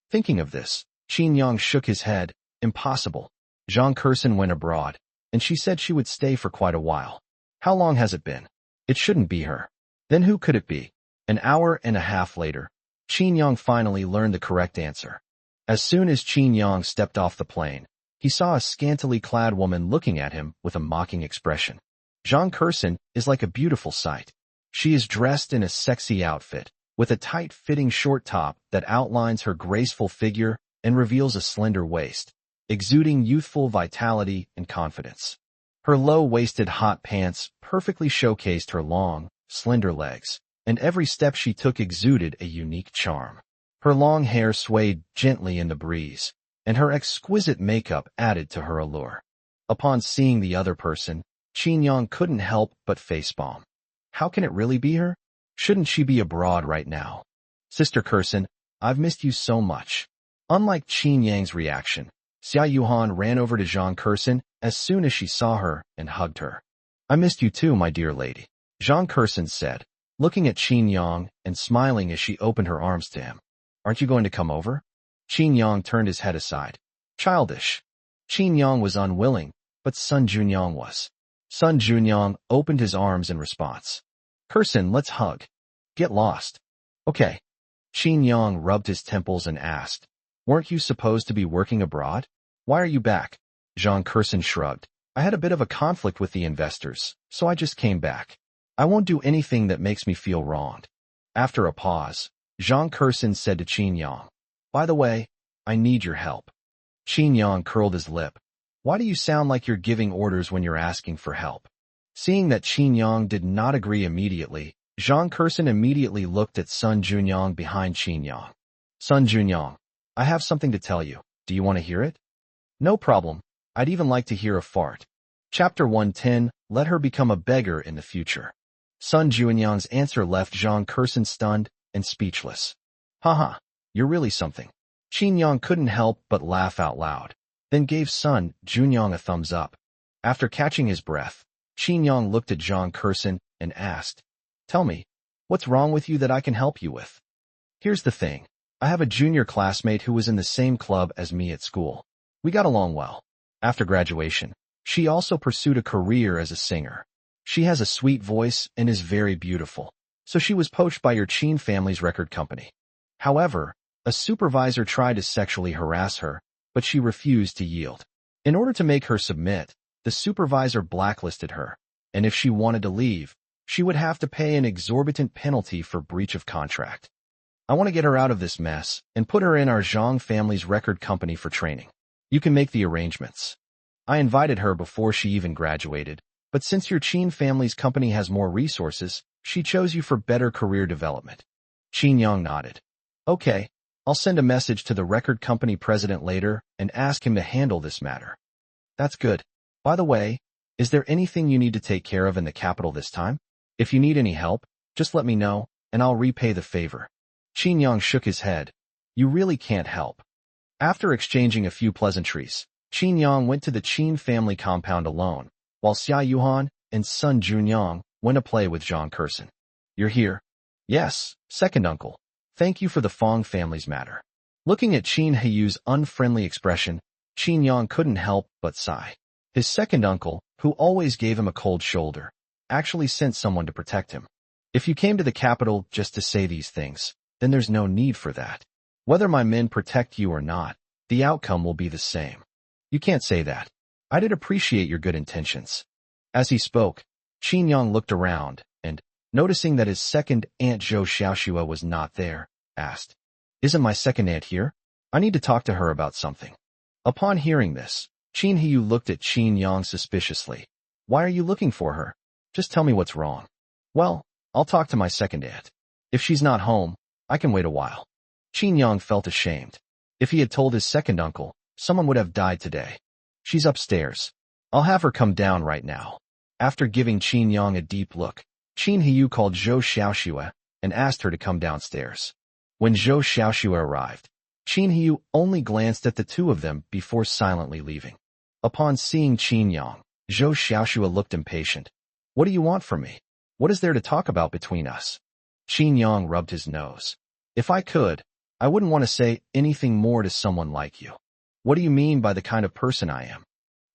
Thinking of this, Qin Yang shook his head. "Impossible. Zhang Kurson went abroad, and she said she would stay for quite a while. How long has it been? It shouldn't be her. Then who could it be?" An hour and a half later, Qin Yang finally learned the correct answer. As soon as Qin Yang stepped off the plane, he saw a scantily clad woman looking at him with a mocking expression. Zhang Kursen is like a beautiful sight. She is dressed in a sexy outfit, with a tight-fitting short top that outlines her graceful figure and reveals a slender waist, exuding youthful vitality and confidence. Her low-waisted hot pants perfectly showcased her long, slender legs, and every step she took exuded a unique charm. Her long hair swayed gently in the breeze, and her exquisite makeup added to her allure. Upon seeing the other person, Qin Yang couldn't help but facepalm. How can it really be her? Shouldn't she be abroad right now? Sister Kursen, I've missed you so much. Unlike Qin Yang's reaction, Xia Yuhan ran over to Zhang Kursen as soon as she saw her and hugged her. I missed you too, my dear lady, Zhang Kursen said, looking at Qin Yang and smiling as she opened her arms to him. Aren't you going to come over? Qin Yang turned his head aside. Childish. Qin Yang was unwilling, but Sun Junyang was. Sun Junyang opened his arms in response. Kursen, let's hug. Get lost. Okay. Qin Yang rubbed his temples and asked, weren't you supposed to be working abroad? Why are you back? Zhang Kursen shrugged. I had a bit of a conflict with the investors, so I just came back. I won't do anything that makes me feel wronged. After a pause, Zhang Kursen said to Qin Yang, by the way, I need your help. Qin Yang curled his lip. Why do you sound like you're giving orders when you're asking for help? Seeing that Qin Yang did not agree immediately, Zhang Kursen immediately looked at Sun Junyang behind Qin Yang. Sun Junyang, I have something to tell you. Do you want to hear it? No problem. I'd even like to hear a fart. Chapter 110, Let Her Become a Beggar in the Future. Sun Junyang's answer left Zhang Kursen stunned and speechless. Haha, you're really something. Qin Yang couldn't help but laugh out loud, then gave Sun Junyang a thumbs up. After catching his breath, Qin Yang looked at Zhang Kursen and asked, tell me, what's wrong with you that I can help you with? Here's the thing. I have a junior classmate who was in the same club as me at school. We got along well. After graduation, she also pursued a career as a singer. She has a sweet voice and is very beautiful, so she was poached by your Qin family's record company. However, a supervisor tried to sexually harass her, but she refused to yield. In order to make her submit, the supervisor blacklisted her, and if she wanted to leave, she would have to pay an exorbitant penalty for breach of contract. I want to get her out of this mess and put her in our Zhang family's record company for training. You can make the arrangements. I invited her before she even graduated, but since your Qin family's company has more resources, she chose you for better career development. Qin Yang nodded. Okay, I'll send a message to the record company president later and ask him to handle this matter. That's good. By the way, is there anything you need to take care of in the capital this time? If you need any help, just let me know, and I'll repay the favor. Qin Yang shook his head. You really can't help. After exchanging a few pleasantries, Qin Yang went to the Qin family compound alone, while Xia Yuhan and Sun Junyang went to play with Zhang Kursen. You're here? Yes, second uncle. Thank you for the Fong family's matter. Looking at Qin Heyu's unfriendly expression, Qin Yang couldn't help but sigh. His second uncle, who always gave him a cold shoulder, actually sent someone to protect him. If you came to the capital just to say these things, then there's no need for that. Whether my men protect you or not, the outcome will be the same. You can't say that. I did appreciate your good intentions. As he spoke, Qin Yang looked around and, noticing that his second aunt Zhou Xiaoxua was not there, asked, Isn't my second aunt here? I need to talk to her about something. Upon hearing this, Qin Heyu looked at Qin Yang suspiciously. Why are you looking for her? Just tell me what's wrong. Well, I'll talk to my second aunt. If she's not home, I can wait a while. Qin Yang felt ashamed. If he had told his second uncle, someone would have died today. She's upstairs. I'll have her come down right now. After giving Qin Yang a deep look, Qin Heyu called Zhou Xiaoxua and asked her to come downstairs. When Zhou Xiaoxua arrived, Qin Heyu only glanced at the two of them before silently leaving. Upon seeing Qin Yang, Zhou Xiaoxua looked impatient. What do you want from me? What is there to talk about between us? Qin Yang rubbed his nose. If I could, I wouldn't want to say anything more to someone like you. What do you mean by the kind of person I am?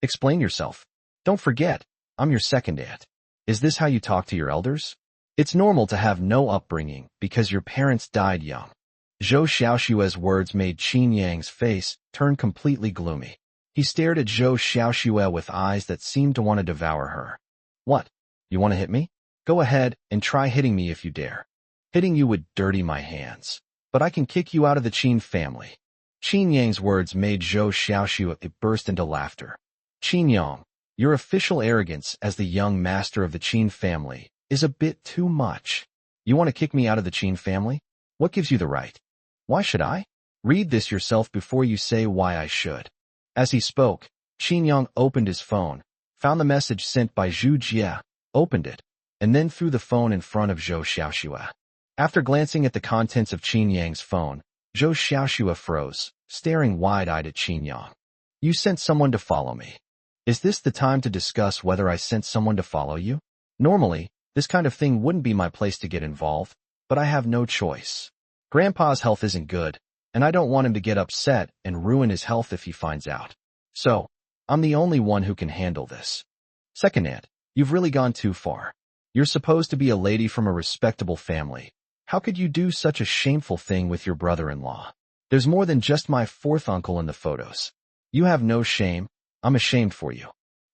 Explain yourself. Don't forget, I'm your second aunt. Is this how you talk to your elders? It's normal to have no upbringing because your parents died young. Zhou Xiaoshua's words made Qin Yang's face turn completely gloomy. He stared at Zhou Xiaoshua with eyes that seemed to want to devour her. What? You want to hit me? Go ahead and try hitting me if you dare. Hitting you would dirty my hands. But I can kick you out of the Qin family. Qin Yang's words made Zhou Xiaoshua burst into laughter. Qin Yang, your official arrogance as the young master of the Qin family is a bit too much. You want to kick me out of the Qin family? What gives you the right? Why should I? Read this yourself before you say why I should. As he spoke, Qin Yang opened his phone, found the message sent by Zhu Jie, opened it, and then threw the phone in front of Zhou Xiaoshua. After glancing at the contents of Qin Yang's phone, Zhou Xiaoshua froze, staring wide-eyed at Qin Yang. You sent someone to follow me. Is this the time to discuss whether I sent someone to follow you? Normally, this kind of thing wouldn't be my place to get involved, but I have no choice. Grandpa's health isn't good, and I don't want him to get upset and ruin his health if he finds out. So, I'm the only one who can handle this. Second aunt, you've really gone too far. You're supposed to be a lady from a respectable family. How could you do such a shameful thing with your brother-in-law? There's more than just my fourth uncle in the photos. You have no shame. I'm ashamed for you.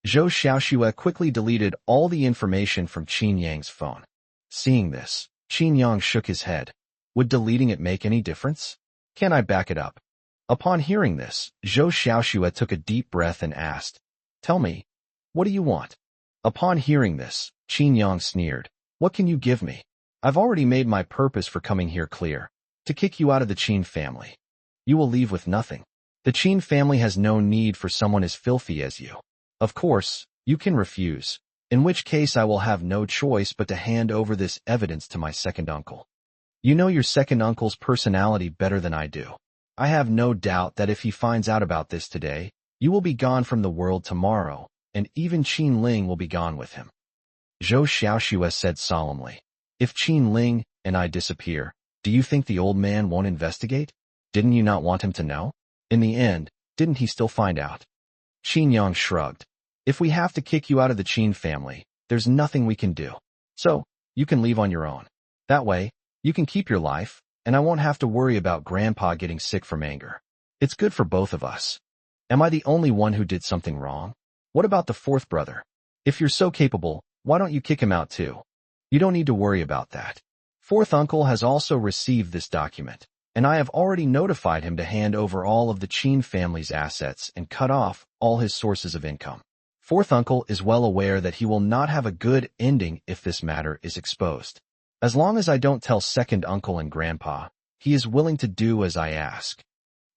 Zhou Xiaoshua quickly deleted all the information from Qin Yang's phone. Seeing this, Qin Yang shook his head. Would deleting it make any difference? Can I back it up? Upon hearing this, Zhou Xiaoshua took a deep breath and asked, Tell me, what do you want? Upon hearing this, Qin Yang sneered. What can you give me? I've already made my purpose for coming here clear. To kick you out of the Qin family. You will leave with nothing. The Qin family has no need for someone as filthy as you. Of course, you can refuse, in which case I will have no choice but to hand over this evidence to my second uncle. You know your second uncle's personality better than I do. I have no doubt that if he finds out about this today, you will be gone from the world tomorrow, and even Qin Ling will be gone with him. Zhou Xiaoshua said solemnly. If Qin Ling and I disappear, do you think the old man won't investigate? Didn't you not want him to know? In the end, didn't he still find out? Qin Yang shrugged. If we have to kick you out of the Qin family, there's nothing we can do. So, you can leave on your own. That way, you can keep your life, and I won't have to worry about Grandpa getting sick from anger. It's good for both of us. Am I the only one who did something wrong? What about the fourth brother? If you're so capable, why don't you kick him out too? You don't need to worry about that. Fourth uncle has also received this document, and I have already notified him to hand over all of the Qin family's assets and cut off all his sources of income. Fourth uncle is well aware that he will not have a good ending if this matter is exposed. As long as I don't tell second uncle and grandpa, he is willing to do as I ask.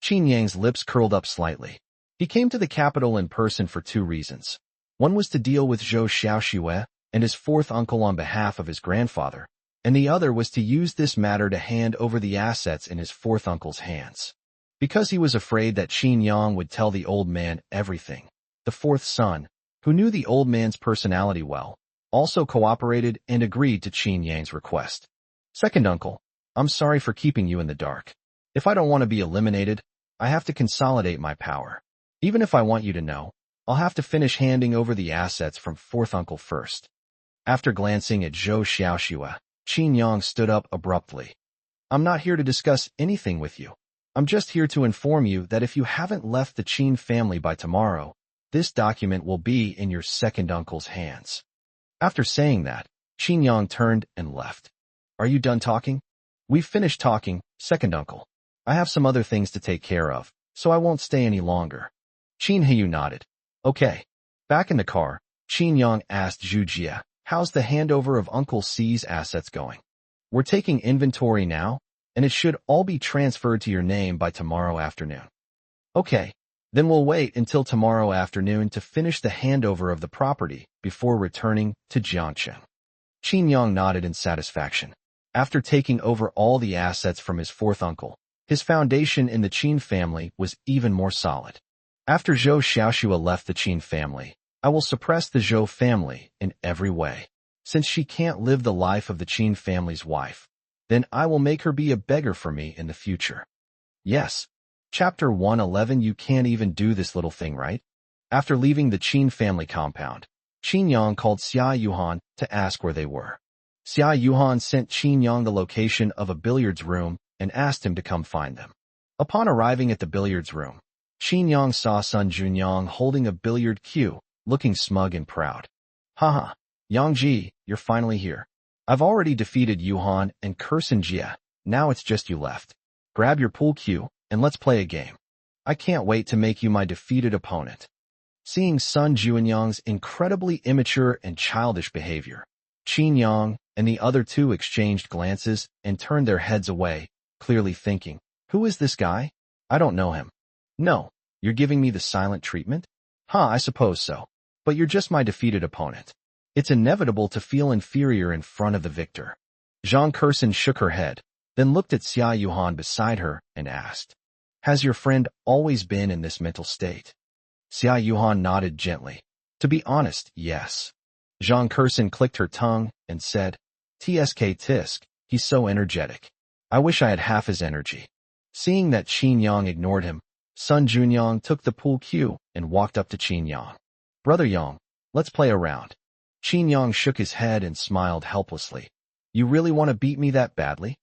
Qin Yang's lips curled up slightly. He came to the capital in person for two reasons. One was to deal with Zhou Xiaoshua and his fourth uncle on behalf of his grandfather, and the other was to use this matter to hand over the assets in his fourth uncle's hands. Because he was afraid that Qin Yang would tell the old man everything, the fourth son, who knew the old man's personality well, also cooperated and agreed to Qin Yang's request. Second uncle, I'm sorry for keeping you in the dark. If I don't want to be eliminated, I have to consolidate my power. Even if I want you to know, I'll have to finish handing over the assets from fourth uncle first. After glancing at Zhou Xiaoshua, Qin Yang stood up abruptly. I'm not here to discuss anything with you. I'm just here to inform you that if you haven't left the Qin family by tomorrow, this document will be in your second uncle's hands. After saying that, Qin Yang turned and left. Are you done talking? We've finished talking, second uncle. I have some other things to take care of, so I won't stay any longer. Qin Heyu nodded. Okay. Back in the car, Qin Yang asked Zhu Jie, how's the handover of Uncle C's assets going? We're taking inventory now, and it should all be transferred to your name by tomorrow afternoon. Okay. Then we'll wait until tomorrow afternoon to finish the handover of the property before returning to Jiangchen. Qin Yang nodded in satisfaction. After taking over all the assets from his fourth uncle, his foundation in the Qin family was even more solid. After Zhou Xiaoshua left the Qin family, I will suppress the Zhou family in every way. Since she can't live the life of the Qin family's wife, then I will make her be a beggar for me in the future. Yes. Chapter 111. You can't even do this little thing, right? After leaving the Qin family compound, Qin Yang called Xia Yuhan to ask where they were. Xia Yuhan sent Qin Yang the location of a billiards room and asked him to come find them. Upon arriving at the billiards room, Qin Yang saw Sun Junyang holding a billiard cue, looking smug and proud. Haha, Yangji, you're finally here. I've already defeated Yuhan and Kursan Jia, now it's just you left. Grab your pool cue, and let's play a game. I can't wait to make you my defeated opponent. Seeing Sun Junyang's incredibly immature and childish behavior, Qin Yang and the other two exchanged glances and turned their heads away, clearly thinking, who is this guy? I don't know him. No, you're giving me the silent treatment? I suppose so. But you're just my defeated opponent. It's inevitable to feel inferior in front of the victor. Zhang Kursan shook her head, then looked at Xia Yuhan beside her and asked, has your friend always been in this mental state? Xia Yuhan nodded gently. To be honest, yes. Zhang Kursan clicked her tongue and said, Tsk tisk, he's so energetic. I wish I had half his energy. Seeing that Qin Yang ignored him, Sun Junyang took the pool cue and walked up to Qin Yang. Brother Yang, let's play a round. Qin Yang shook his head and smiled helplessly. You really want to beat me that badly?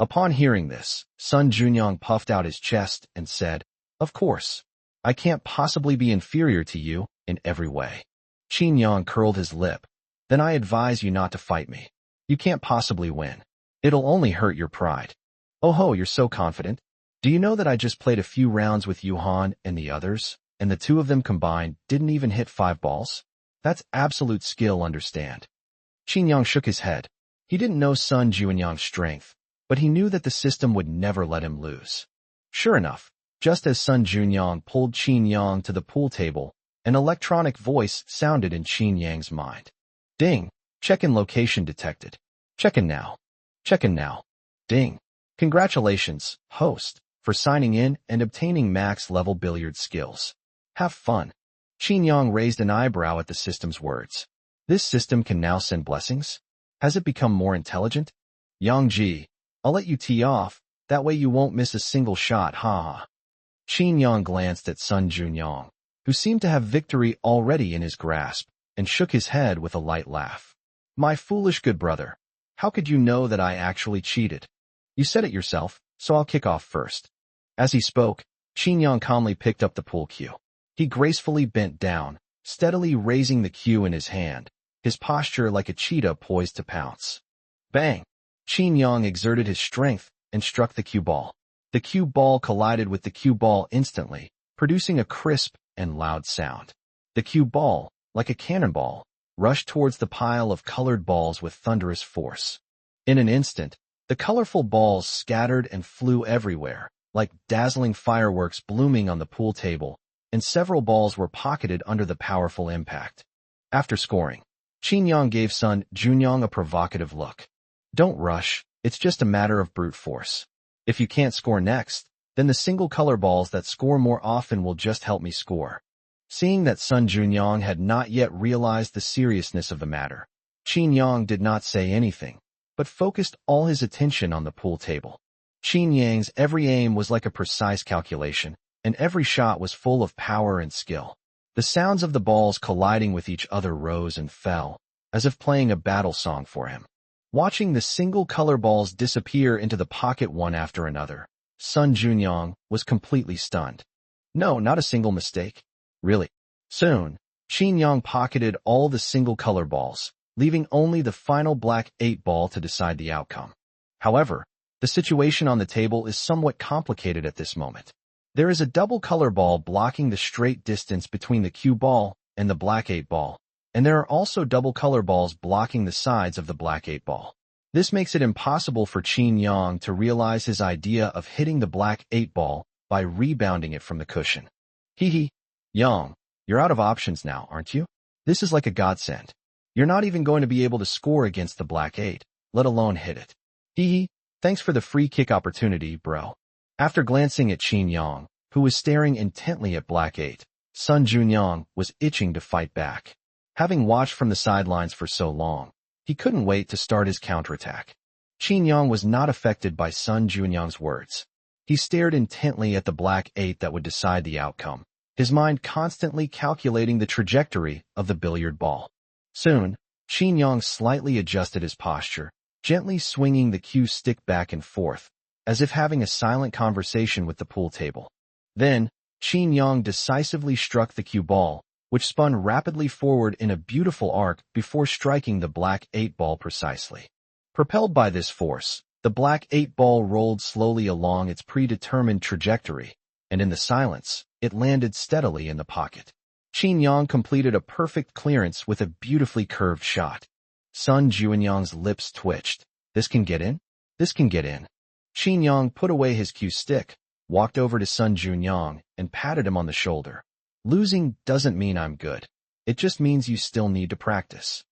Upon hearing this, Sun Junyang puffed out his chest and said, of course. I can't possibly be inferior to you in every way. Qin Yang curled his lip. Then I advise you not to fight me. You can't possibly win. It'll only hurt your pride. Oh ho, you're so confident. Do you know that I just played a few rounds with Yuhan and the others, and the two of them combined didn't even hit 5 balls? That's absolute skill, understand. Qin Yang shook his head. He didn't know Sun Junyang's strength, but he knew that the system would never let him lose. Sure enough, just as Sun Junyang pulled Qin Yang to the pool table, an electronic voice sounded in Qin Yang's mind. Ding! Check-in location detected. Check-in now. Check-in now. Ding! Congratulations, host, for signing in and obtaining max-level billiard skills. Have fun. Qin Yang raised an eyebrow at the system's words. This system can now send blessings? Has it become more intelligent? Yangji, I'll let you tee off, that way you won't miss a single shot, haha. Qin Yang glanced at Sun Junyang, who seemed to have victory already in his grasp, and shook his head with a light laugh. My foolish good brother, how could you know that I actually cheated? You said it yourself, so I'll kick off first. As he spoke, Qin Yang calmly picked up the pool cue. He gracefully bent down, steadily raising the cue in his hand, his posture like a cheetah poised to pounce. Bang! Qin Yang exerted his strength and struck the cue ball. The cue ball collided with the cue ball instantly, producing a crisp and loud sound. The cue ball, like a cannonball, rushed towards the pile of colored balls with thunderous force. In an instant, the colorful balls scattered and flew everywhere, like dazzling fireworks blooming on the pool table, and several balls were pocketed under the powerful impact. After scoring, Qin Yang gave Sun Junyang a provocative look. Don't rush, it's just a matter of brute force. If you can't score next, then the single color balls that score more often will just help me score. Seeing that Sun Junyang had not yet realized the seriousness of the matter, Qin Yang did not say anything, but focused all his attention on the pool table. Qin Yang's every aim was like a precise calculation, and every shot was full of power and skill. The sounds of the balls colliding with each other rose and fell, as if playing a battle song for him. Watching the single color balls disappear into the pocket one after another, Sun Junyang was completely stunned. No, not a single mistake. Really. Soon, Qin Yang pocketed all the single color balls, leaving only the final black 8 ball to decide the outcome. However, the situation on the table is somewhat complicated at this moment. There is a double color ball blocking the straight distance between the cue ball and the black 8 ball, and there are also double color balls blocking the sides of the black 8 ball. This makes it impossible for Qin Yang to realize his idea of hitting the black 8 ball by rebounding it from the cushion. Hee. Yang, you're out of options now, aren't you? This is like a godsend. You're not even going to be able to score against the black 8, let alone hit it. Hee. Thanks for the free kick opportunity, bro. After glancing at Qin Yang, who was staring intently at black 8, Sun Junyang was itching to fight back. Having watched from the sidelines for so long, he couldn't wait to start his counterattack. Qin Yang was not affected by Sun Junyang's words. He stared intently at the black 8 that would decide the outcome, his mind constantly calculating the trajectory of the billiard ball. Soon, Qin Yang slightly adjusted his posture, gently swinging the cue stick back and forth, as if having a silent conversation with the pool table. Then, Qin Yang decisively struck the cue ball, which spun rapidly forward in a beautiful arc before striking the black 8 ball precisely. Propelled by this force, the black 8 ball rolled slowly along its predetermined trajectory, and in the silence, it landed steadily in the pocket. Qin Yang completed a perfect clearance with a beautifully curved shot. Sun Juanyang's lips twitched. This can get in? This can get in. Qin Yang put away his cue stick, walked over to Sun Juanyang, and patted him on the shoulder. Losing doesn't mean I'm good. It just means you still need to practice.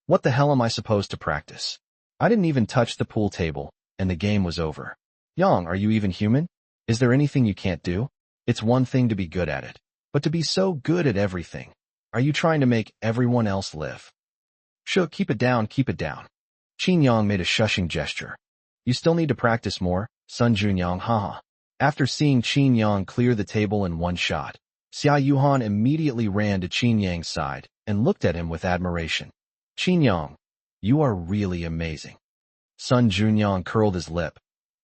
What the hell am I supposed to practice? I didn't even touch the pool table, and the game was over. Yang, are you even human? Is there anything you can't do? It's one thing to be good at it, but to be so good at everything. Are you trying to make everyone else live? Sure, keep it down, keep it down. Qin Yang made a shushing gesture. You still need to practice more, Sun Juanyang, haha. After seeing Qin Yang clear the table in one shot, Xia Yuhan immediately ran to Qin Yang's side and looked at him with admiration. Qin Yang, you are really amazing. Sun Juanyang curled his lip.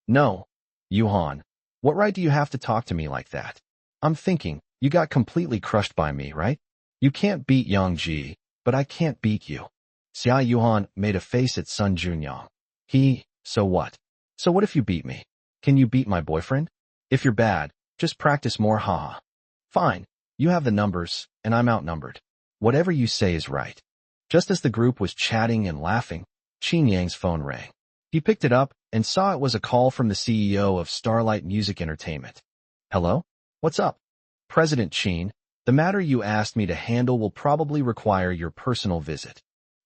No, Yuhan, what right do you have to talk to me like that? I'm thinking, you got completely crushed by me, right? You can't beat Yang Ji, but I can't beat you. Xia Yuhan made a face at Sun Juanyang. So what? So what if you beat me? Can you beat my boyfriend? If you're bad, just practice more, haha. Fine, you have the numbers, and I'm outnumbered. Whatever you say is right. Just as the group was chatting and laughing, Qin Yang's phone rang. He picked it up and saw it was a call from the CEO of Starlight Music Entertainment. Hello? What's up? President Qin, the matter you asked me to handle will probably require your personal visit.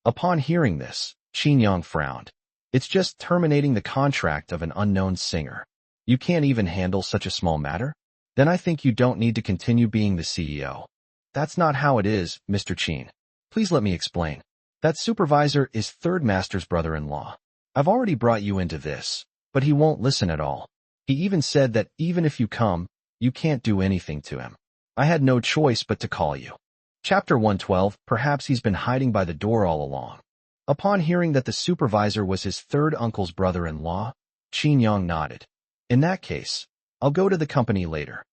Upon hearing this, Qin Yang frowned. It's just terminating the contract of an unknown singer. You can't even handle such a small matter? Then I think you don't need to continue being the CEO. That's not how it is, Mr. Qin. Please let me explain. That supervisor is Third Master's brother-in-law. I've already brought you into this, but he won't listen at all. He even said that even if you come, you can't do anything to him. I had no choice but to call you. Chapter 112, perhaps he's been hiding by the door all along. Upon hearing that the supervisor was his third uncle's brother-in-law, Qin Yang nodded. In that case, I'll go to the company later.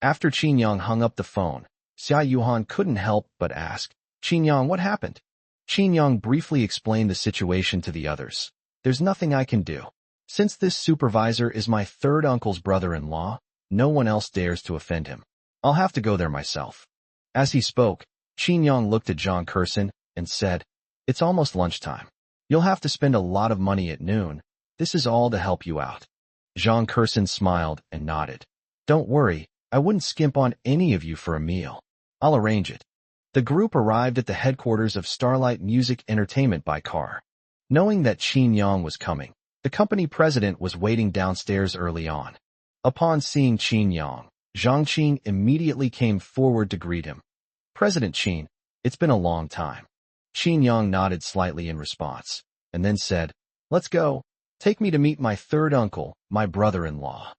After Qin Yang hung up the phone, Xia Yuhan couldn't help but ask, Qin Yang, what happened? Qin Yang briefly explained the situation to the others. There's nothing I can do. Since this supervisor is my third uncle's brother-in-law, no one else dares to offend him. I'll have to go there myself. As he spoke, Qin Yang looked at Zhang Kersen and said, It's almost lunchtime. You'll have to spend a lot of money at noon. This is all to help you out. Zhang Kersen smiled and nodded. Don't worry, I wouldn't skimp on any of you for a meal. I'll arrange it. The group arrived at the headquarters of Starlight Music Entertainment by car. Knowing that Qin Yang was coming, the company president was waiting downstairs early on. Upon seeing Qin Yang, Zhang Qin immediately came forward to greet him. President Qin, it's been a long time. Qin Yang nodded slightly in response, and then said, Let's go. Take me to meet my third uncle, my brother-in-law.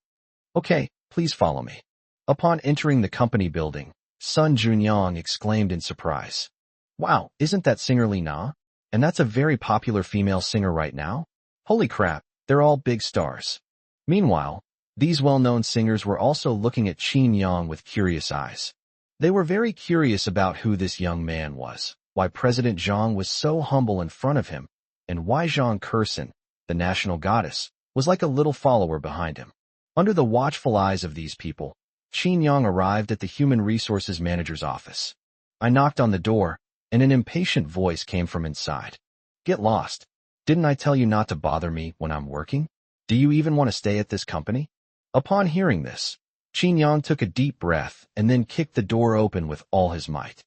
Okay, please follow me. Upon entering the company building, Sun Juanyang exclaimed in surprise. Wow, isn't that singer Li Na? And that's a very popular female singer right now? Holy crap, they're all big stars. Meanwhile, these well-known singers were also looking at Qin Yang with curious eyes. They were very curious about who this young man was, why President Zhang was so humble in front of him, and why Zhang Kersen, the national goddess, was like a little follower behind him. Under the watchful eyes of these people, Qin Yang arrived at the Human Resources Manager's office. I knocked on the door, and an impatient voice came from inside. Get lost. Didn't I tell you not to bother me when I'm working? Do you even want to stay at this company? Upon hearing this, Qin Yang took a deep breath and then kicked the door open with all his might.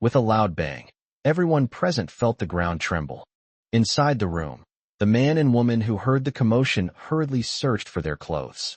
With a loud bang, everyone present felt the ground tremble. Inside the room, the man and woman who heard the commotion hurriedly searched for their clothes.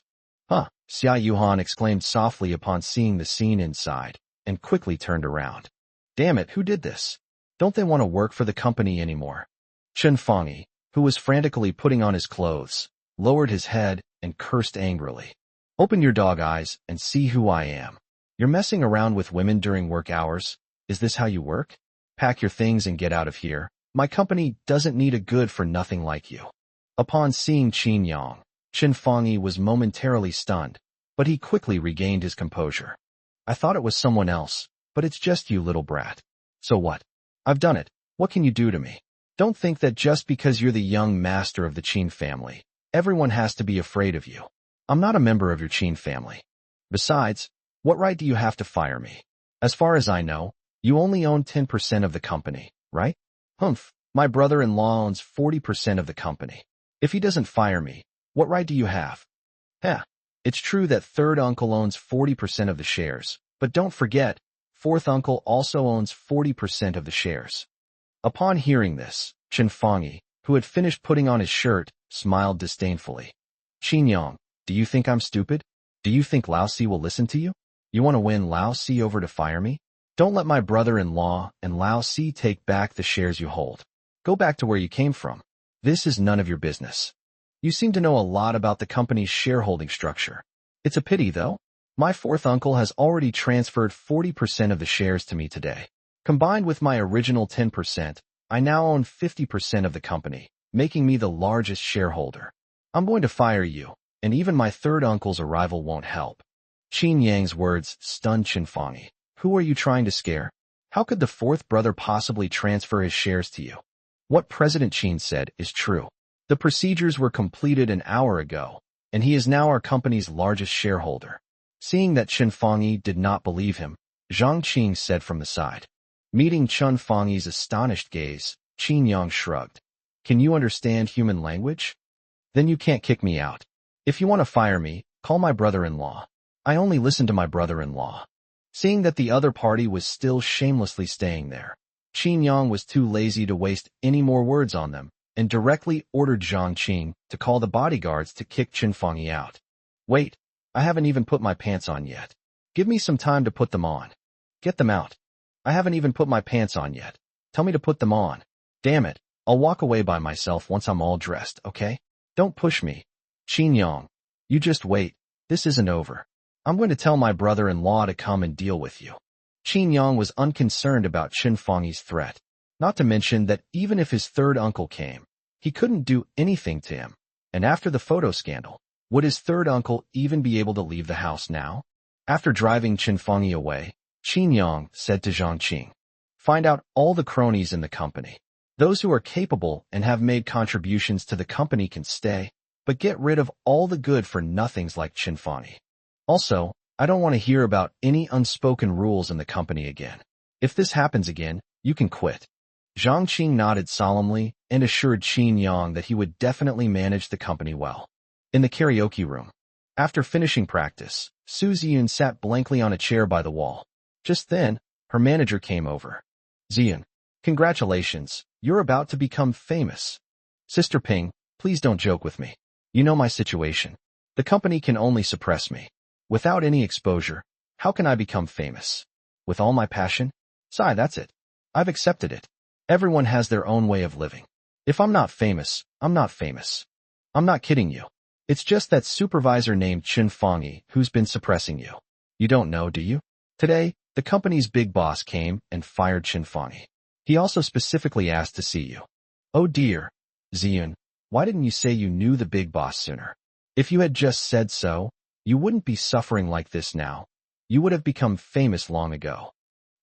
Huh, Xia Yuhan exclaimed softly upon seeing the scene inside, and quickly turned around. Damn it, who did this? Don't they want to work for the company anymore? Chen Fengyi, who was frantically putting on his clothes, lowered his head and cursed angrily. Open your dog eyes and see who I am. You're messing around with women during work hours? Is this how you work? Pack your things and get out of here. My company doesn't need a good-for-nothing like you. Upon seeing Qin Yang, Chen Fangyi was momentarily stunned, but he quickly regained his composure. I thought it was someone else, but it's just you, little brat. So what? I've done it. What can you do to me? Don't think that just because you're the young master of the Qin family, everyone has to be afraid of you. I'm not a member of your Qin family. Besides, what right do you have to fire me? As far as I know, you only own 10% of the company, right? Humph, my brother-in-law owns 40% of the company. If he doesn't fire me, what right do you have? Heh, it's true that third uncle owns 40% of the shares, but don't forget, fourth uncle also owns 40% of the shares. Upon hearing this, Chen Fangyi, who had finished putting on his shirt, smiled disdainfully. Qin Yang, do you think I'm stupid? Do you think Lao Si will listen to you? You want to win Lao Si over to fire me? Don't let my brother-in-law and Lao Si take back the shares you hold. Go back to where you came from. This is none of your business. You seem to know a lot about the company's shareholding structure. It's a pity, though. My fourth uncle has already transferred 40% of the shares to me today. Combined with my original 10%, I now own 50% of the company, making me the largest shareholder. I'm going to fire you, and even my third uncle's arrival won't help. Qin Yang's words stunned Chen Fangyi. Who are you trying to scare? How could the fourth brother possibly transfer his shares to you? What President Qin said is true. The procedures were completed an hour ago, and he is now our company's largest shareholder. Seeing that Chen Fangyi did not believe him, Zhang Qing said from the side. Meeting Chen Fangyi's astonished gaze, Qin Yang shrugged. Can you understand human language? Then you can't kick me out. If you want to fire me, call my brother-in-law. I only listen to my brother-in-law. Seeing that the other party was still shamelessly staying there, Qin Yang was too lazy to waste any more words on them, and directly ordered Zhang Qing to call the bodyguards to kick Chen Fangyi out. Wait, I haven't even put my pants on yet. Give me some time to put them on. Get them out. I haven't even put my pants on yet. Tell me to put them on. Damn it, I'll walk away by myself once I'm all dressed, okay? Don't push me. Qin Yang, you just wait. This isn't over. I'm going to tell my brother-in-law to come and deal with you. Qin Yang was unconcerned about Chen Fangyi's threat. Not to mention that even if his third uncle came, he couldn't do anything to him. And after the photo scandal, would his third uncle even be able to leave the house now? After driving Chen Fangyi away, Qin Yang said to Zhang Qing, find out all the cronies in the company. Those who are capable and have made contributions to the company can stay, but get rid of all the good-for-nothings like Chen Fangyi. Also, I don't want to hear about any unspoken rules in the company again. If this happens again, you can quit. Zhang Qing nodded solemnly and assured Qin Yang that he would definitely manage the company well. In the karaoke room, after finishing practice, Su Ziyun sat blankly on a chair by the wall. Just then, her manager came over. Ziyun, congratulations, you're about to become famous. Sister Ping, please don't joke with me. You know my situation. The company can only suppress me. Without any exposure, how can I become famous? With all my passion? Sigh, that's it. I've accepted it. Everyone has their own way of living. If I'm not famous, I'm not famous. I'm not kidding you. It's just that supervisor named Chen Fangyi who's been suppressing you. You don't know, do you? Today, the company's big boss came and fired Chen Fangyi. He also specifically asked to see you. Oh dear. Ziyun, why didn't you say you knew the big boss sooner? If you had just said so, you wouldn't be suffering like this now. You would have become famous long ago.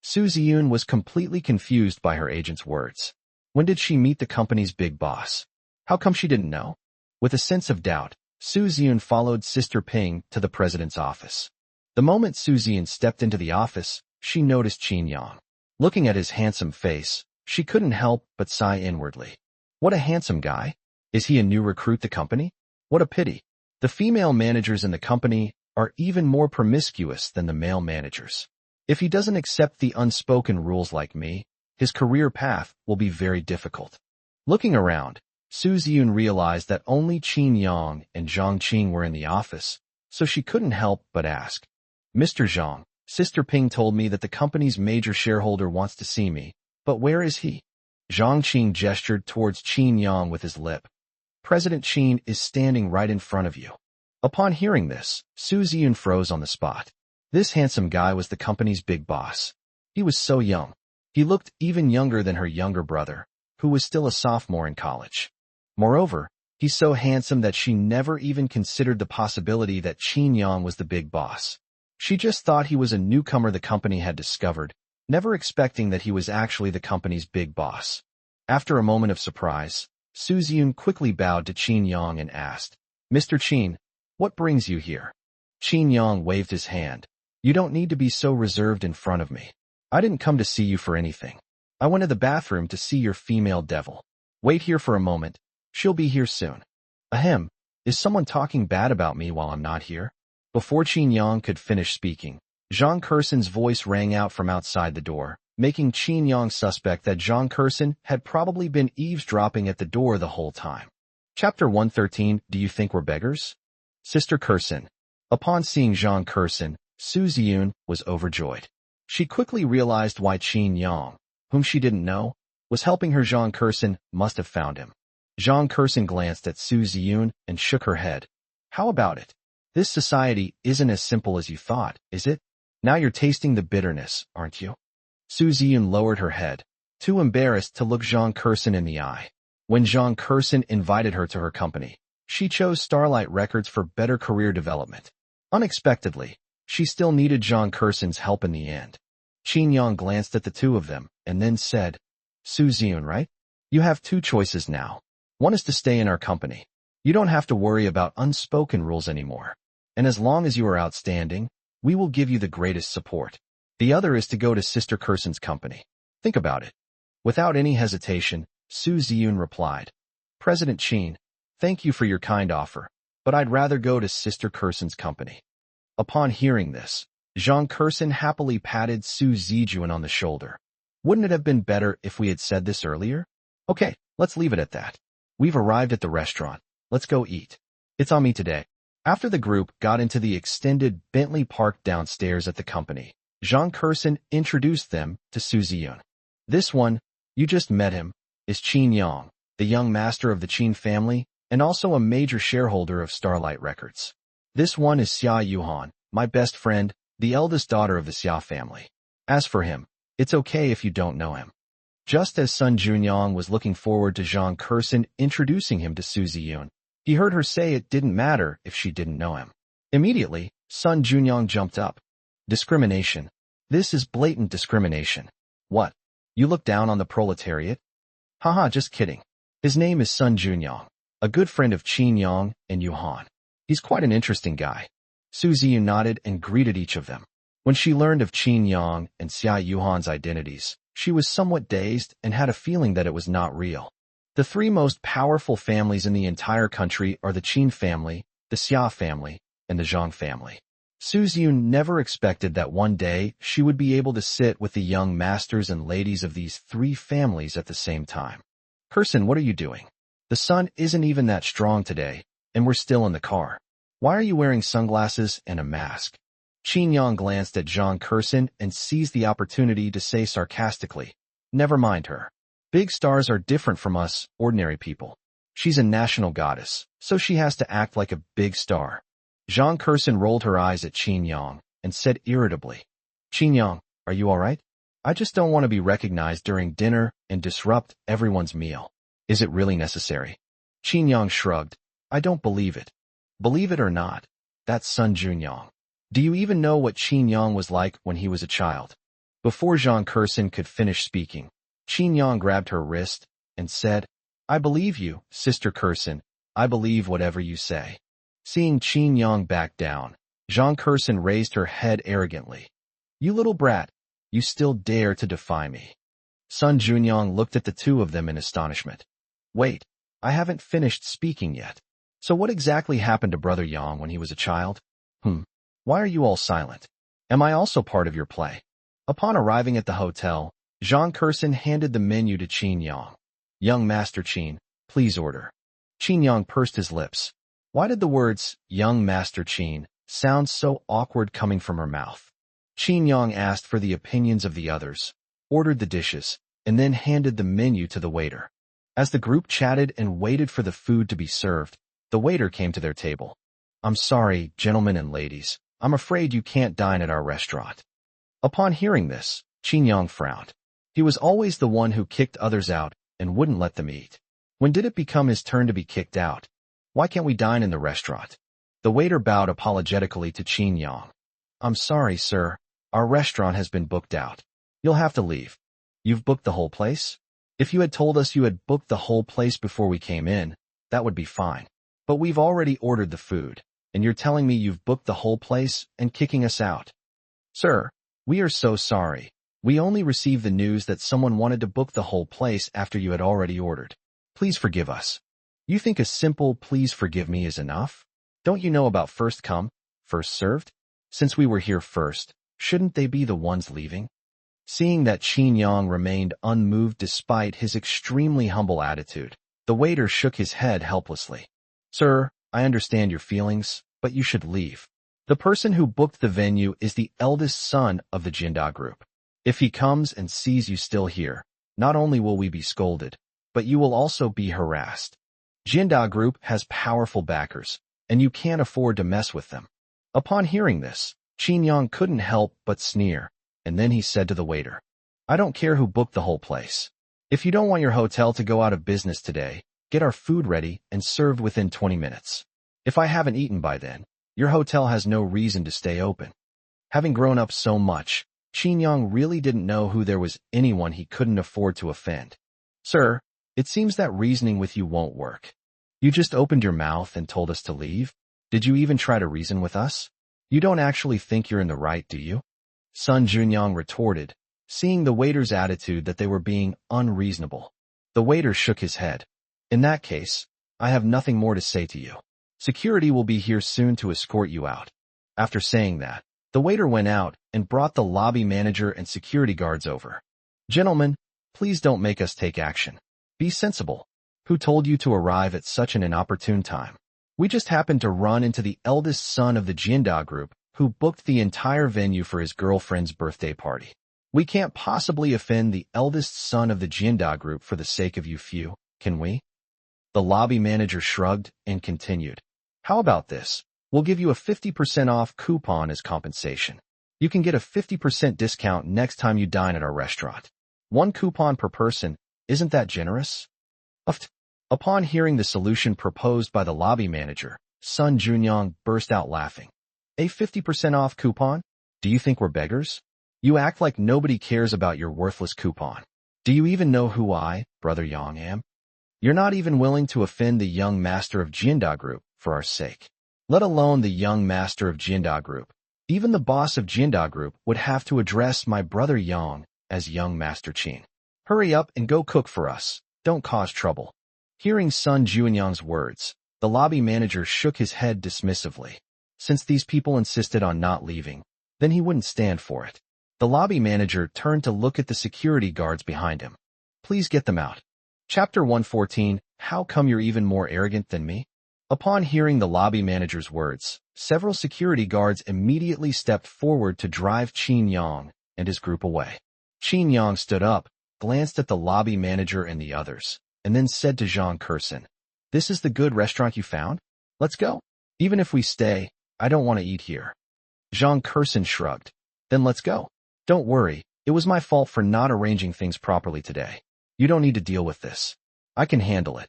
Su Ziyun was completely confused by her agent's words. When did she meet the company's big boss? How come she didn't know? With a sense of doubt, Su Ziyun followed Sister Ping to the president's office. The moment Su Ziyun stepped into the office, she noticed Qin Yang. Looking at his handsome face, she couldn't help but sigh inwardly. What a handsome guy. Is he a new recruit to the company? What a pity. The female managers in the company are even more promiscuous than the male managers. If he doesn't accept the unspoken rules like me, his career path will be very difficult. Looking around, Su Ziyun realized that only Qin Yang and Zhang Qing were in the office, so she couldn't help but ask. Mr. Zhang, Sister Ping told me that the company's major shareholder wants to see me, but where is he? Zhang Qing gestured towards Qin Yang with his lip. President Qin is standing right in front of you. Upon hearing this, Su Ziyun froze on the spot. This handsome guy was the company's big boss. He was so young. He looked even younger than her younger brother, who was still a sophomore in college. Moreover, He's so handsome that she never even considered the possibility that Qin Yang was the big boss. She just thought he was a newcomer the company had discovered, never expecting that he was actually the company's big boss. After a moment of surprise, Su Ziyun quickly bowed to Qin Yang and asked, "Mr. Qin, what brings you here?" Qin Yang waved his hand. "You don't need to be so reserved in front of me. I didn't come to see you for anything. I went to the bathroom to see your female devil. Wait here for a moment. She'll be here soon." Ahem, is someone talking bad about me while I'm not here? Before Qin Yang could finish speaking, Zhang Kerson's voice rang out from outside the door, making Qin Yang suspect that Zhang Kerson had probably been eavesdropping at the door the whole time. Chapter 113, Do You Think We're Beggars? Sister Kerson. Upon seeing Zhang Kerson, Su Ziyun was overjoyed. She quickly realized why Qin Yang, whom she didn't know, was helping her. Zhang Kerson must have found him. Zhang Kerson glanced at Su Ziyun and shook her head. How about it? This society isn't as simple as you thought, is it? Now you're tasting the bitterness, aren't you? Su Ziyun lowered her head, too embarrassed to look Zhang Kerson in the eye. When Zhang Kerson invited her to her company, she chose Starlight Records for better career development. Unexpectedly, she still needed Zhang Kerson's help in the end. Qin Yang glanced at the two of them and then said, "Su Ziyun, right? You have two choices now. One is to stay in our company. You don't have to worry about unspoken rules anymore. And as long as you are outstanding, we will give you the greatest support. The other is to go to Sister Kerson's company. Think about it." Without any hesitation, Su Ziyun replied, "President Qin, thank you for your kind offer, but I'd rather go to Sister Kerson's company." Upon hearing this, Zhang Kerson happily patted Su Ziyun on the shoulder. "Wouldn't it have been better if we had said this earlier? Okay, let's leave it at that. We've arrived at the restaurant. Let's go eat. It's on me today." After the group got into the extended Bentley parked downstairs at the company, Zhang Kerson introduced them to Su Ziyun. "This one, you just met him, is Qin Yang, the young master of the Qin family, and also a major shareholder of Starlight Records. This one is Xia Yuhan, my best friend, the eldest daughter of the Xia family. As for him, it's okay if you don't know him." Just as Sun Junyang was looking forward to Zhang Kerson introducing him to Su Ziyun, he heard her say it didn't matter if she didn't know him. Immediately, Sun Junyang jumped up. "Discrimination. This is blatant discrimination. What? You look down on the proletariat?" "Haha, just kidding. His name is Sun Junyang, a good friend of Qin Yang and Yuhan. He's quite an interesting guy." Su Ziyun nodded and greeted each of them. When she learned of Qin Yang and Xia Yuhan's identities, she was somewhat dazed and had a feeling that it was not real. The three most powerful families in the entire country are the Qin family, the Xia family, and the Zhang family. Su Ziyun never expected that one day she would be able to sit with the young masters and ladies of these three families at the same time. "Kerson, what are you doing? The sun isn't even that strong today, and we're still in the car. Why are you wearing sunglasses and a mask?" Qin Yang glanced at Zhang Kerson and seized the opportunity to say sarcastically, "Never mind her. Big stars are different from us, ordinary people. She's a national goddess, so she has to act like a big star." Zhang Kerson rolled her eyes at Qin Yang and said irritably, "Qin Yang, are you all right? I just don't want to be recognized during dinner and disrupt everyone's meal. Is it really necessary?" Qin Yang shrugged. "I don't believe it." "Believe it or not, that's Sun Junyang. Do you even know what Qin Yang was like when he was a child?" Before Zhang Kerson could finish speaking, Qin Yang grabbed her wrist and said, "I believe you, Sister Kerson. I believe whatever you say." Seeing Qin Yang back down, Zhang Kerson raised her head arrogantly. "You little brat, you still dare to defy me." Sun Junyang looked at the two of them in astonishment. "Wait, I haven't finished speaking yet. So what exactly happened to Brother Yang when he was a child? Why are you all silent? Am I also part of your play?" Upon arriving at the hotel, Zhang Kerson handed the menu to Qin Yang. "Young Master Qin, please order." Qin Yang pursed his lips. Why did the words, "Young Master Qin," sound so awkward coming from her mouth? Qin Yang asked for the opinions of the others, ordered the dishes, and then handed the menu to the waiter. As the group chatted and waited for the food to be served, the waiter came to their table. "I'm sorry, gentlemen and ladies. I'm afraid you can't dine at our restaurant." Upon hearing this, Qin Yang frowned. He was always the one who kicked others out and wouldn't let them eat. When did it become his turn to be kicked out? Why can't we dine in the restaurant? The waiter bowed apologetically to Qin Yang. I'm sorry, sir. Our restaurant has been booked out. You'll have to leave. You've booked the whole place? If you had told us you had booked the whole place before we came in, that would be fine. But we've already ordered the food, and you're telling me you've booked the whole place and kicking us out. Sir, we are so sorry. We only received the news that someone wanted to book the whole place after you had already ordered. Please forgive us. You think a simple please forgive me is enough? Don't you know about first come, first served? Since we were here first, shouldn't they be the ones leaving? Seeing that Qin Yang remained unmoved despite his extremely humble attitude, the waiter shook his head helplessly. Sir, I understand your feelings, but you should leave. The person who booked the venue is the eldest son of the Jinda group. If he comes and sees you still here, not only will we be scolded, but you will also be harassed. Jinda group has powerful backers, and you can't afford to mess with them. Upon hearing this, Qin Yang couldn't help but sneer, and then he said to the waiter, I don't care who booked the whole place. If you don't want your hotel to go out of business today, get our food ready and served within 20 minutes. If I haven't eaten by then, your hotel has no reason to stay open. Having grown up so much, Qin Yang really didn't know who there was anyone he couldn't afford to offend. Sir, it seems that reasoning with you won't work. You just opened your mouth and told us to leave? Did you even try to reason with us? You don't actually think you're in the right, do you? Sun Junyang retorted, seeing the waiter's attitude that they were being unreasonable. The waiter shook his head. In that case, I have nothing more to say to you. Security will be here soon to escort you out. After saying that, the waiter went out and brought the lobby manager and security guards over. Gentlemen, please don't make us take action. Be sensible. Who told you to arrive at such an inopportune time? We just happened to run into the eldest son of the Jinda group, who booked the entire venue for his girlfriend's birthday party. We can't possibly offend the eldest son of the Jinda group for the sake of you few, can we? The lobby manager shrugged and continued. How about this? We'll give you a 50% off coupon as compensation. You can get a 50% discount next time you dine at our restaurant. 1 coupon per person, isn't that generous? Upon hearing the solution proposed by the lobby manager, Sun Junyang burst out laughing. A 50% off coupon? Do you think we're beggars? You act like nobody cares about your worthless coupon. Do you even know who I, Brother Yang, am? You're not even willing to offend the young master of Jinda Group for our sake. Let alone the young master of Jinda Group. Even the boss of Jinda Group would have to address my brother Yang as young master Qin. Hurry up and go cook for us. Don't cause trouble. Hearing Sun Junyang's words, the lobby manager shook his head dismissively. Since these people insisted on not leaving, then he wouldn't stand for it. The lobby manager turned to look at the security guards behind him. Please get them out. Chapter 114, How come you're even more arrogant than me? Upon hearing the lobby manager's words, several security guards immediately stepped forward to drive Qin Yang and his group away. Qin Yang stood up, glanced at the lobby manager and the others, and then said to Zhang Kurson, This is the good restaurant you found? Let's go. Even if we stay, I don't want to eat here. Zhang Kurson shrugged. Then let's go. Don't worry, it was my fault for not arranging things properly today. You don't need to deal with this. I can handle it.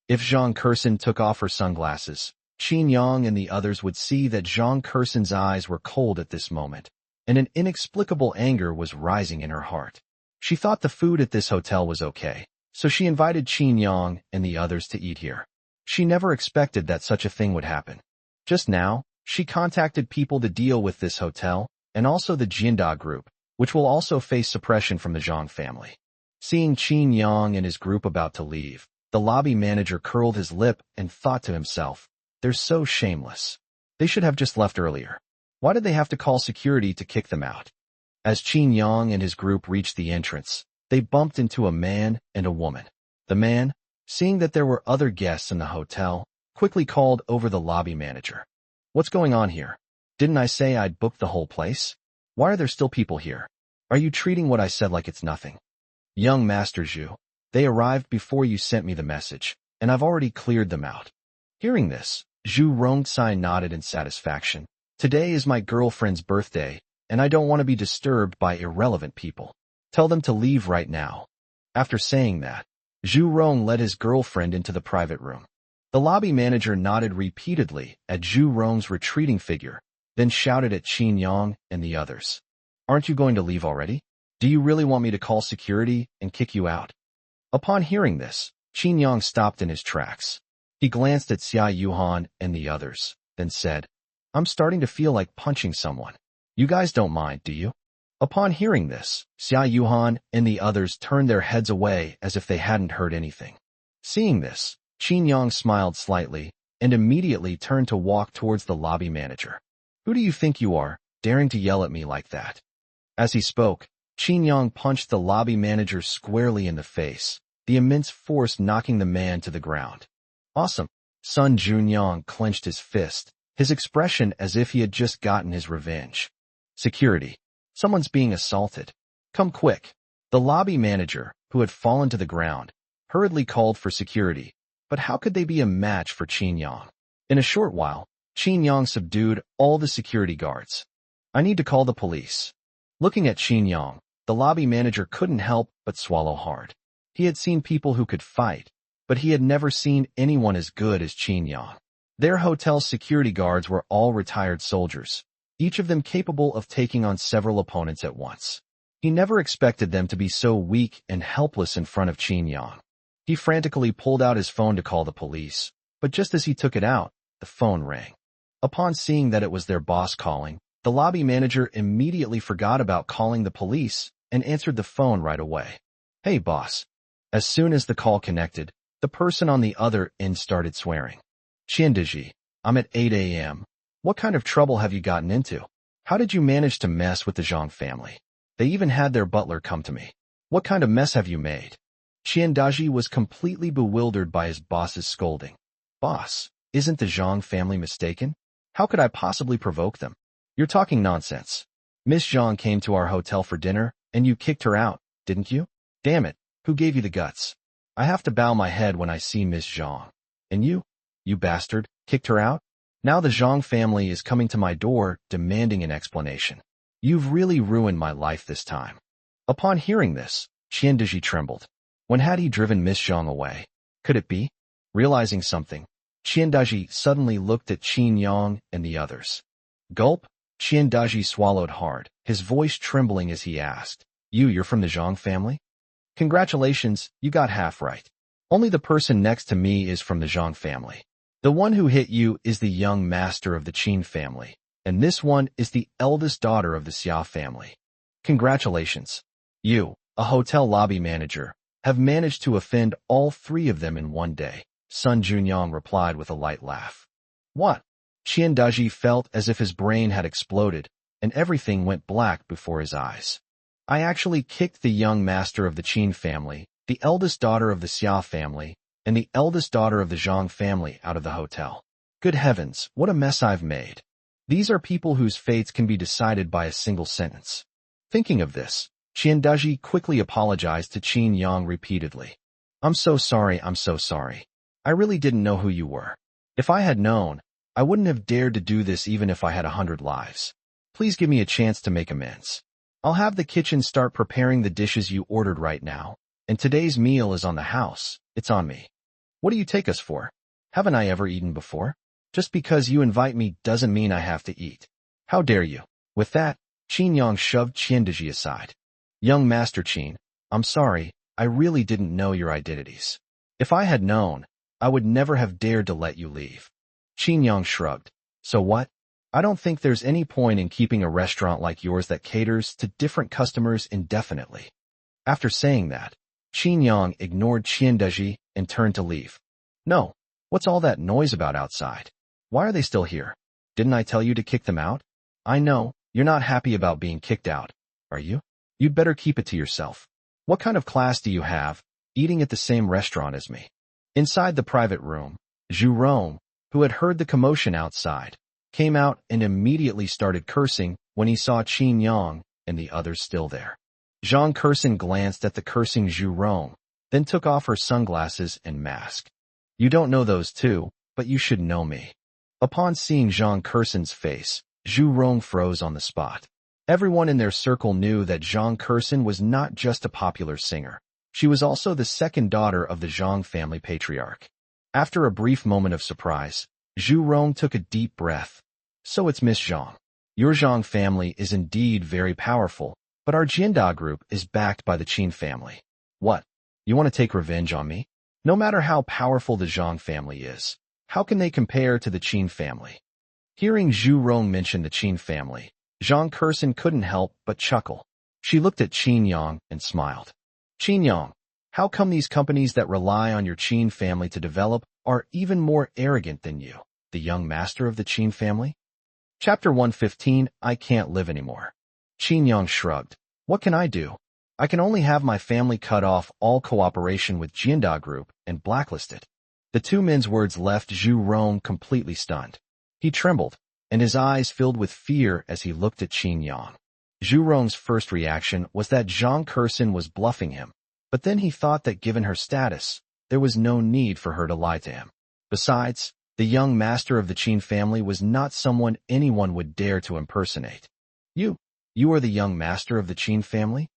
If Zhang Kurson took off her sunglasses, Qin Yang and the others would see that Zhang Kurson's eyes were cold at this moment, and an inexplicable anger was rising in her heart. She thought the food at this hotel was okay, so she invited Qin Yang and the others to eat here. She never expected that such a thing would happen. Just now, she contacted people to deal with this hotel, and also the Jinda group, which will also face suppression from the Zhang family. Seeing Qin Yang and his group about to leave, the lobby manager curled his lip and thought to himself, They're so shameless. They should have just left earlier. Why did they have to call security to kick them out? As Qin Yang and his group reached the entrance, they bumped into a man and a woman. The man, seeing that there were other guests in the hotel, quickly called over the lobby manager. What's going on here? Didn't I say I'd booked the whole place? Why are there still people here? Are you treating what I said like it's nothing? Young Master Zhu, they arrived before you sent me the message, and I've already cleared them out. Hearing this, Zhu Rongcai nodded in satisfaction. Today is my girlfriend's birthday, and I don't want to be disturbed by irrelevant people. Tell them to leave right now. After saying that, Zhu Rong led his girlfriend into the private room. The lobby manager nodded repeatedly at Zhu Rong's retreating figure, then shouted at Qin Yang and the others. Aren't you going to leave already? Do you really want me to call security and kick you out? Upon hearing this, Qin Yang stopped in his tracks. He glanced at Xia Yuhan and the others, then said, I'm starting to feel like punching someone. You guys don't mind, do you? Upon hearing this, Xia Yuhan and the others turned their heads away as if they hadn't heard anything. Seeing this, Qin Yang smiled slightly and immediately turned to walk towards the lobby manager. Who do you think you are, daring to yell at me like that? As he spoke, Qin Yang punched the lobby manager squarely in the face, the immense force knocking the man to the ground. Awesome. Sun Junyang clenched his fist, his expression as if he had just gotten his revenge. Security. Someone's being assaulted. Come quick. The lobby manager, who had fallen to the ground, hurriedly called for security. But how could they be a match for Qin Yang? In a short while, Qin Yang subdued all the security guards. I need to call the police. Looking at Qin Yang, the lobby manager couldn't help but swallow hard. He had seen people who could fight, but he had never seen anyone as good as Qin Yang. Their hotel's security guards were all retired soldiers, each of them capable of taking on several opponents at once. He never expected them to be so weak and helpless in front of Qin Yang. He frantically pulled out his phone to call the police, but just as he took it out, the phone rang. Upon seeing that it was their boss calling, the lobby manager immediately forgot about calling the police and answered the phone right away. Hey, boss. As soon as the call connected, the person on the other end started swearing. Qiandaji, I'm at 8 a.m. What kind of trouble have you gotten into? How did you manage to mess with the Zhang family? They even had their butler come to me. What kind of mess have you made? Qiandaji was completely bewildered by his boss's scolding. Boss, isn't the Zhang family mistaken? How could I possibly provoke them? You're talking nonsense. Miss Zhang came to our hotel for dinner, and you kicked her out, didn't you? Damn it, who gave you the guts? I have to bow my head when I see Miss Zhang. And you bastard, kicked her out? Now the Zhang family is coming to my door, demanding an explanation. You've really ruined my life this time. Upon hearing this, Qiandaji trembled. When had he driven Miss Zhang away? Could it be? Realizing something, Qiandaji suddenly looked at Qin Yang and the others. Gulp, Qiandaji swallowed hard, his voice trembling as he asked, You're from the Zhang family? Congratulations, you got half right. Only the person next to me is from the Zhang family. The one who hit you is the young master of the Qin family, and this one is the eldest daughter of the Xia family. Congratulations. You, a hotel lobby manager, have managed to offend all three of them in one day, Sun Junyang replied with a light laugh. What? Qiandaji felt as if his brain had exploded, and everything went black before his eyes. I actually kicked the young master of the Qin family, the eldest daughter of the Xia family, and the eldest daughter of the Zhang family out of the hotel. Good heavens, what a mess I've made. These are people whose fates can be decided by a single sentence. Thinking of this, Qiandaji quickly apologized to Qin Yang repeatedly. I'm so sorry. I really didn't know who you were. If I had known, I wouldn't have dared to do this even if I had 100 lives. Please give me a chance to make amends. I'll have the kitchen start preparing the dishes you ordered right now, and today's meal is on the house. It's on me. What do you take us for? Haven't I ever eaten before? Just because you invite me doesn't mean I have to eat. How dare you? With that, Qin Yang shoved Qiandaji aside. Young Master Qin, I'm sorry, I really didn't know your identities. If I had known, I would never have dared to let you leave. Qin Yang shrugged. So what? I don't think there's any point in keeping a restaurant like yours that caters to different customers indefinitely. After saying that, Qin Yang ignored Qiandaji and turned to leave. No, what's all that noise about outside? Why are they still here? Didn't I tell you to kick them out? I know, you're not happy about being kicked out, are you? You'd better keep it to yourself. What kind of class do you have, eating at the same restaurant as me? Inside the private room, Zhu Rong, who had heard the commotion outside, came out and immediately started cursing when he saw Qin Yang and the others still there. Zhang Curson glanced at the cursing Zhu Rong, then took off her sunglasses and mask. You don't know those two, but you should know me. Upon seeing Zhang Curson's face, Zhu Rong froze on the spot. Everyone in their circle knew that Zhang Curson was not just a popular singer. She was also the second daughter of the Zhang family patriarch. After a brief moment of surprise, Zhu Rong took a deep breath. So it's Miss Zhang. Your Zhang family is indeed very powerful, but our Jianda group is backed by the Qin family. What? You want to take revenge on me? No matter how powerful the Zhang family is, how can they compare to the Qin family? Hearing Zhu Rong mention the Qin family, Zhang Kurson couldn't help but chuckle. She looked at Qin Yang and smiled. Qin Yang, how come these companies that rely on your Qin family to develop are even more arrogant than you, the young master of the Qin family? Chapter 115, I Can't Live Anymore. Qin Yang shrugged. What can I do? I can only have my family cut off all cooperation with Jianda Group and blacklist it. The two men's words left Zhu Rong completely stunned. He trembled, and his eyes filled with fear as he looked at Qin Yang. Zhu Rong's first reaction was that Zhang Kurson was bluffing him, but then he thought that given her status, there was no need for her to lie to him. Besides, the young master of the Qin family was not someone anyone would dare to impersonate. You are the young master of the Qin family?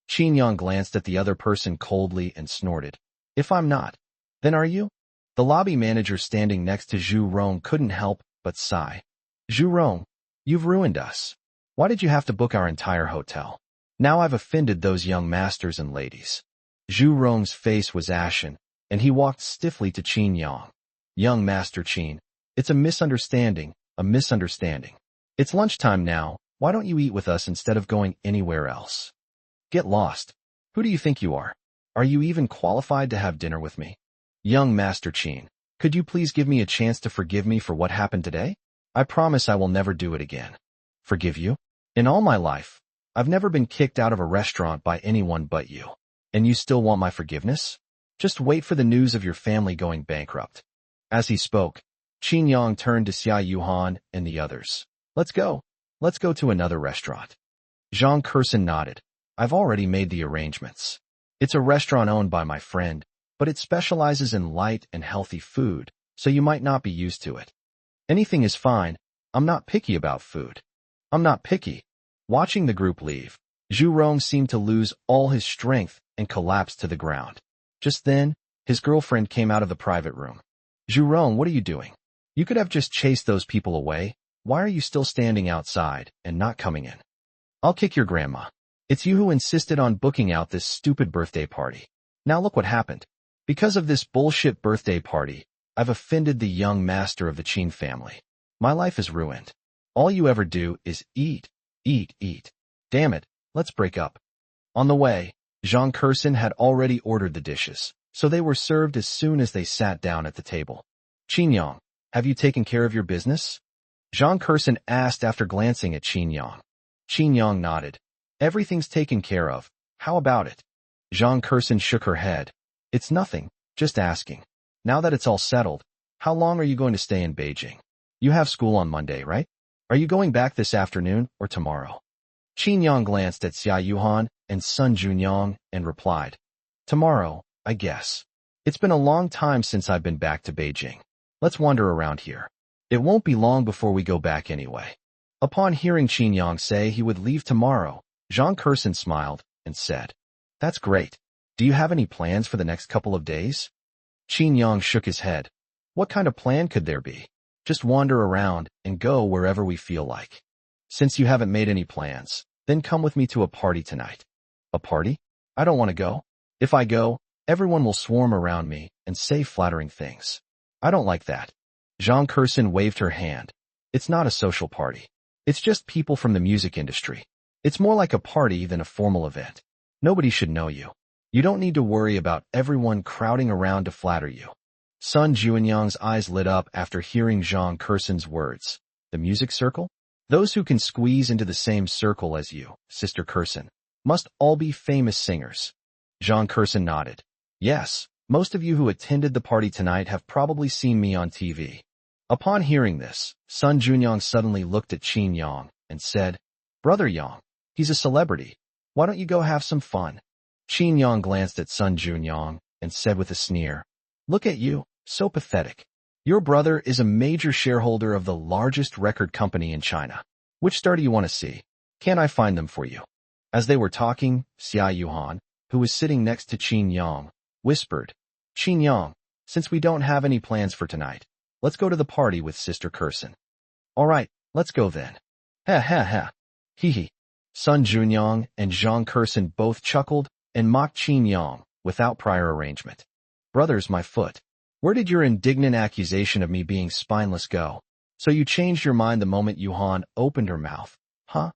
Qin Yang glanced at the other person coldly and snorted. If I'm not, then are you? The lobby manager standing next to Zhu Rong couldn't help but sigh. Zhu Rong, you've ruined us. Why did you have to book our entire hotel? Now I've offended those young masters and ladies. Zhu Rong's face was ashen, and he walked stiffly to Qin Yang. Young Master Qin, it's a misunderstanding. It's lunchtime now. Why don't you eat with us instead of going anywhere else? Get lost. Who do you think you are? Are you even qualified to have dinner with me? Young Master Qin, could you please give me a chance to forgive me for what happened today? I promise I will never do it again. Forgive you? In all my life, I've never been kicked out of a restaurant by anyone but you. And you still want my forgiveness? Just wait for the news of your family going bankrupt. As he spoke, Qin Yang turned to Xia Yuhan and the others. Let's go to another restaurant. Zhang Kurson nodded. I've already made the arrangements. It's a restaurant owned by my friend, but it specializes in light and healthy food, so you might not be used to it. Anything is fine. I'm not picky about food. I'm not picky. Watching the group leave, Zhu Rong seemed to lose all his strength and collapsed to the ground. Just then, his girlfriend came out of the private room. Zhu Rong, what are you doing? You could have just chased those people away. Why are you still standing outside and not coming in? I'll kick your grandma. It's you who insisted on booking out this stupid birthday party. Now look what happened. Because of this bullshit birthday party, I've offended the young master of the Qin family. My life is ruined. All you ever do is eat. Damn it, let's break up. On the way, Zhang Kurson had already ordered the dishes, so they were served as soon as they sat down at the table. Qin Yang, have you taken care of your business? Zhang Kurson asked after glancing at Qin Yang. Qin Yang nodded. Everything's taken care of. How about it? Zhang Kurson shook her head. It's nothing, just asking. Now that it's all settled, how long are you going to stay in Beijing? You have school on Monday, right? Are you going back this afternoon or tomorrow? Qin Yang glanced at Xia Yuhan and Sun Junyang and replied, Tomorrow, I guess. It's been a long time since I've been back to Beijing. Let's wander around here. It won't be long before we go back anyway. Upon hearing Qin Yang say he would leave tomorrow, Zhang Kurson smiled and said, That's great. Do you have any plans for the next couple of days? Qin Yang shook his head. What kind of plan could there be? Just wander around and go wherever we feel like. Since you haven't made any plans, then come with me to a party tonight. A party? I don't want to go. If I go, everyone will swarm around me and say flattering things. I don't like that. Zhang Kurson waved her hand. It's not a social party. It's just people from the music industry. It's more like a party than a formal event. Nobody should know you. You don't need to worry about everyone crowding around to flatter you. Sun Junyang's eyes lit up after hearing Zhang Kurson's words. The music circle? Those who can squeeze into the same circle as you, Sister Kurson, must all be famous singers. Zhang Kurson nodded. Yes, most of you who attended the party tonight have probably seen me on TV. Upon hearing this, Sun Junyang suddenly looked at Qin Yang and said, Brother Yang, he's a celebrity. Why don't you go have some fun? Qin Yang glanced at Sun Junyang and said with a sneer, Look at you, so pathetic. Your brother is a major shareholder of the largest record company in China. Which star do you want to see? Can't I find them for you? As they were talking, Xia Yuhan, who was sitting next to Qin Yang, whispered, Qin Yang, Since we don't have any plans for tonight, let's go to the party with Sister Kursin. All right, let's go then. Ha ha ha. Hee hee. Sun Junyong and Zhang Kursin both chuckled and mocked Qin Yang without prior arrangement. Brothers, my foot. Where did your indignant accusation of me being spineless go? So you changed your mind the moment Yuhan opened her mouth, huh?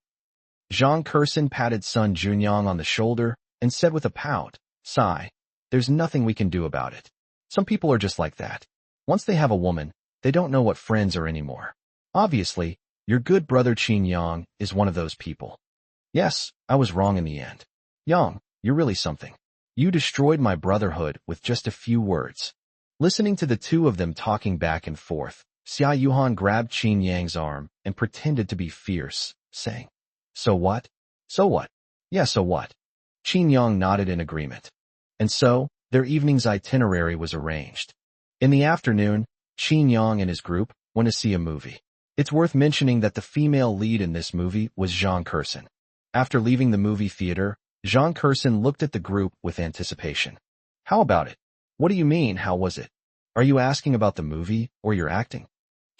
Zhang Kursin patted Sun Junyang on the shoulder and said with a pout, sigh, there's nothing we can do about it. Some people are just like that. Once they have a woman, they don't know what friends are anymore. Obviously, your good brother Qin Yang is one of those people. Yes, I was wrong in the end. Yang, you're really something. You destroyed my brotherhood with just a few words. Listening to the two of them talking back and forth, Xia Yuhan grabbed Qin Yang's arm and pretended to be fierce, saying, So what? So what? Yeah, so what? Qin Yang nodded in agreement. And so, their evening's itinerary was arranged. In the afternoon, Qin Yang and his group went to see a movie. It's worth mentioning that the female lead in this movie was Zhang Kursin. After leaving the movie theater, Zhang Kursin looked at the group with anticipation. How about it? What do you mean, how was it? Are you asking about the movie or your acting?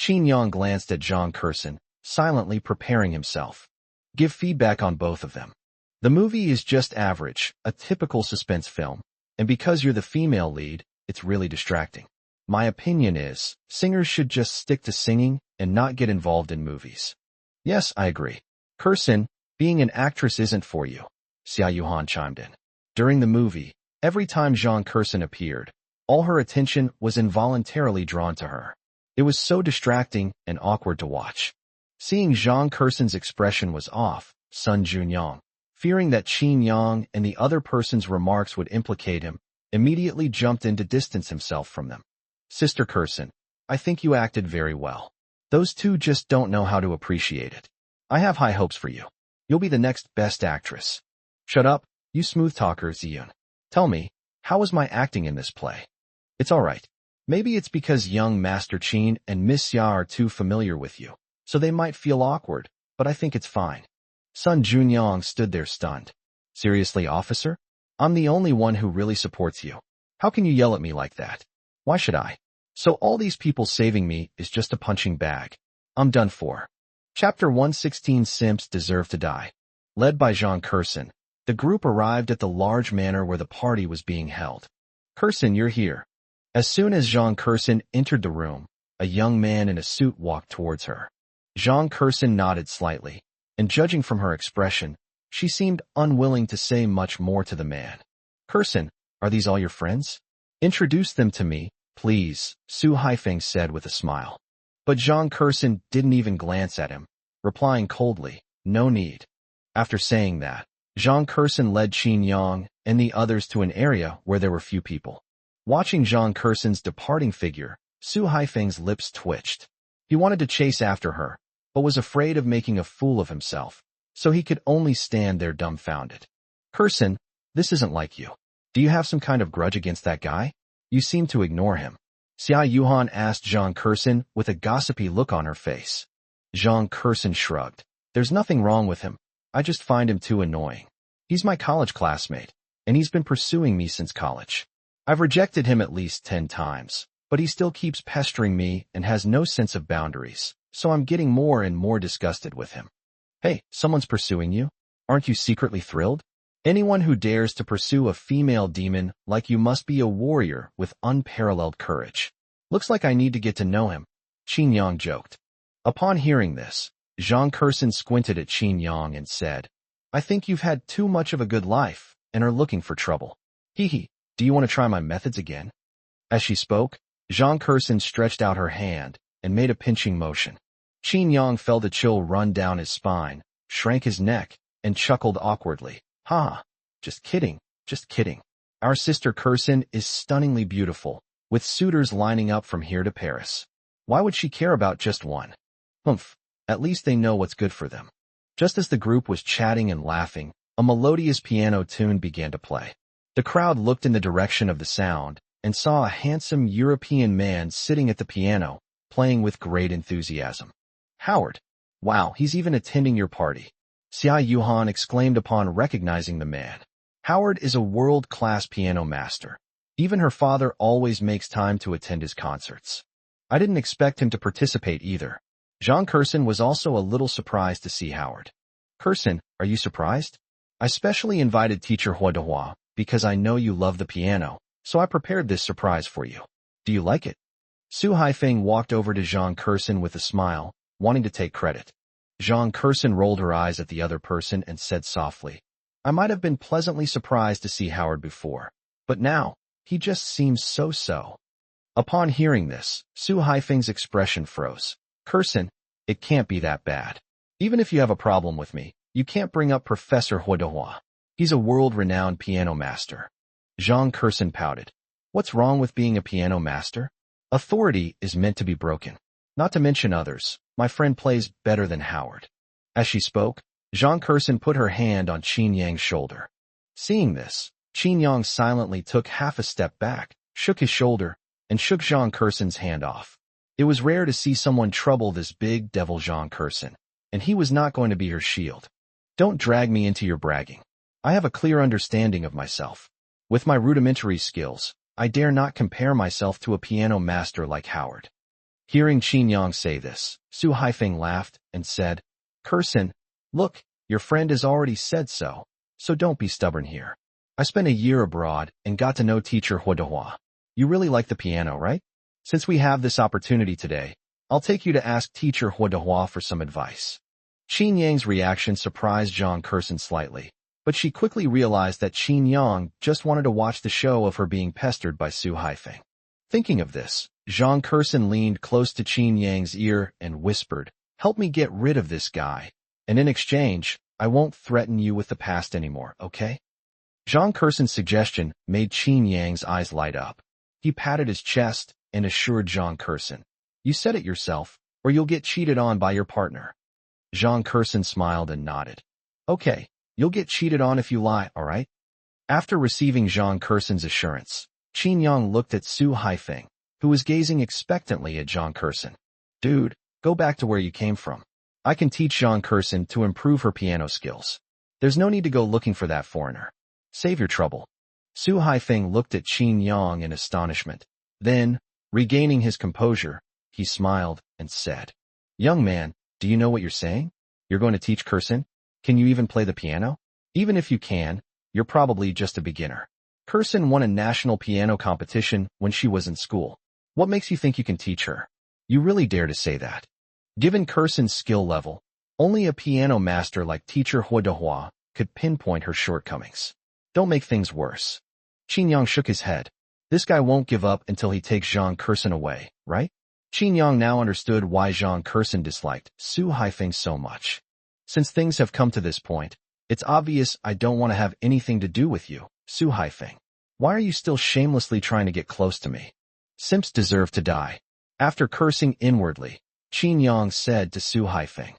Qin Yang glanced at Zhang Kursin, silently preparing himself. Give feedback on both of them. The movie is just average, a typical suspense film, and because you're the female lead, it's really distracting. My opinion is, singers should just stick to singing and not get involved in movies. Yes, I agree. Kursin, being an actress isn't for you, Xia Yuhan chimed in. During the movie, every time Zhang Kursin appeared, all her attention was involuntarily drawn to her. It was so distracting and awkward to watch. Seeing Zhang Kursin's expression was off, Sun Junyang, fearing that Qin Yang and the other person's remarks would implicate him, immediately jumped in to distance himself from them. Sister Kursin, I think you acted very well. Those two just don't know how to appreciate it. I have high hopes for you. You'll be the next best actress. Shut up, you smooth talker, Ziyun. Tell me, how was my acting in this play? It's all right. Maybe it's because young Master Qin and Miss Xia are too familiar with you, so they might feel awkward, but I think it's fine. Sun Junyang stood there stunned. Seriously, officer? I'm the only one who really supports you. How can you yell at me like that? Why should I? So all these people saving me is just a punching bag. I'm done for. Chapter 116 Simps Deserve to Die. Led by Zhang Kursin, the group arrived at the large manor where the party was being held. Kursin, you're here. As soon as Zhang Kursin entered the room, a young man in a suit walked towards her. Zhang Kursin nodded slightly, and judging from her expression, she seemed unwilling to say much more to the man. Kursin, are these all your friends? Introduce them to me, please, Su Haifeng said with a smile. But Zhang Kursin didn't even glance at him, replying coldly, no need. After saying that, Zhang Kursin led Qin Yang and the others to an area where there were few people. Watching Zhang Kursin's departing figure, Su Haifeng's lips twitched. He wanted to chase after her, but was afraid of making a fool of himself, so he could only stand there dumbfounded. Kursin, this isn't like you. Do you have some kind of grudge against that guy? You seem to ignore him. Xia Yuhan asked Zhang Kursin with a gossipy look on her face. Zhang Kursin shrugged. There's nothing wrong with him. I just find him too annoying. He's my college classmate, and he's been pursuing me since college. I've rejected him at least 10 times, but he still keeps pestering me and has no sense of boundaries, so I'm getting more and more disgusted with him. Hey, someone's pursuing you? Aren't you secretly thrilled? Anyone who dares to pursue a female demon like you must be a warrior with unparalleled courage. Looks like I need to get to know him, Qin Yang joked. Upon hearing this, Zhang Kursin squinted at Qin Yang and said, I think you've had too much of a good life and are looking for trouble. Hee hee, do you want to try my methods again? As she spoke, Zhang Kursin stretched out her hand and made a pinching motion. Qin Yang felt a chill run down his spine, shrank his neck, and chuckled awkwardly. Ha! Just kidding, just kidding. Our sister Kursin is stunningly beautiful, with suitors lining up from here to Paris. Why would she care about just one? Humph, at least they know what's good for them. Just as the group was chatting and laughing, a melodious piano tune began to play. The crowd looked in the direction of the sound and saw a handsome European man sitting at the piano, playing with great enthusiasm. Howard! Wow, he's even attending your party. Xia Yuhan exclaimed upon recognizing the man. Howard is a world-class piano master. Even her father always makes time to attend his concerts. I didn't expect him to participate either. Jean Curson was also a little surprised to see Howard. Curson, are you surprised? I specially invited teacher Hua Dehua because I know you love the piano, so I prepared this surprise for you. Do you like it? Su Haifeng walked over to Jean Curson with a smile, wanting to take credit. Jean Curson rolled her eyes at the other person and said softly, I might have been pleasantly surprised to see Howard before, but now, he just seems so. Upon hearing this, Su Haifeng's expression froze. Curson, it can't be that bad. Even if you have a problem with me, you can't bring up Professor Hua Dehua. He's a world-renowned piano master. Jean Curson pouted. What's wrong with being a piano master? Authority is meant to be broken. Not to mention others, my friend plays better than Howard. As she spoke, Jean Curson put her hand on Qin Yang's shoulder. Seeing this, Qin Yang silently took half a step back, shook his shoulder, and shook Jean Curson's hand off. It was rare to see someone trouble this big devil Jean Curson, and he was not going to be her shield. Don't drag me into your bragging. I have a clear understanding of myself. With my rudimentary skills, I dare not compare myself to a piano master like Howard. Hearing Qin Yang say this, Su Haifeng laughed and said, Curson, look, your friend has already said so don't be stubborn here. I spent a year abroad and got to know teacher Hua Dehua. You really like the piano, right? Since we have this opportunity today, I'll take you to ask teacher Hua Dehua for some advice. Qin Yang's reaction surprised Jean Curson slightly, but she quickly realized that Qin Yang just wanted to watch the show of her being pestered by Su Haifeng. Thinking of this, Jean Curson leaned close to Qin Yang's ear and whispered, help me get rid of this guy, and in exchange, I won't threaten you with the past anymore, okay? Jean Curson's suggestion made Qin Yang's eyes light up. He patted his chest and assured Jean Curson, you said it yourself, or you'll get cheated on by your partner. Jean Curson smiled and nodded. Okay, you'll get cheated on if you lie, all right? After receiving Jean Curson's assurance, Qin Yang looked at Su Haifeng, who was gazing expectantly at Jean Curson. Dude, go back to where you came from. I can teach Jean Curson to improve her piano skills. There's no need to go looking for that foreigner. Save your trouble. Su Haifeng looked at Qin Yang in astonishment. Then, regaining his composure, he smiled and said, young man, do you know what you're saying? You're going to teach Curson? Can you even play the piano? Even if you can, you're probably just a beginner. Curson won a national piano competition when she was in school. What makes you think you can teach her? You really dare to say that? Given Curson's skill level, only a piano master like teacher Hua Dehua could pinpoint her shortcomings. Don't make things worse. Qin Yang shook his head. This guy won't give up until he takes Jean Curson away, right? Qin Yang now understood why Jean Curson disliked Su Haifeng so much. Since things have come to this point, it's obvious I don't want to have anything to do with you, Su Haifeng. Why are you still shamelessly trying to get close to me? Simps deserve to die. After cursing inwardly, Qin Yang said to Su Haifeng,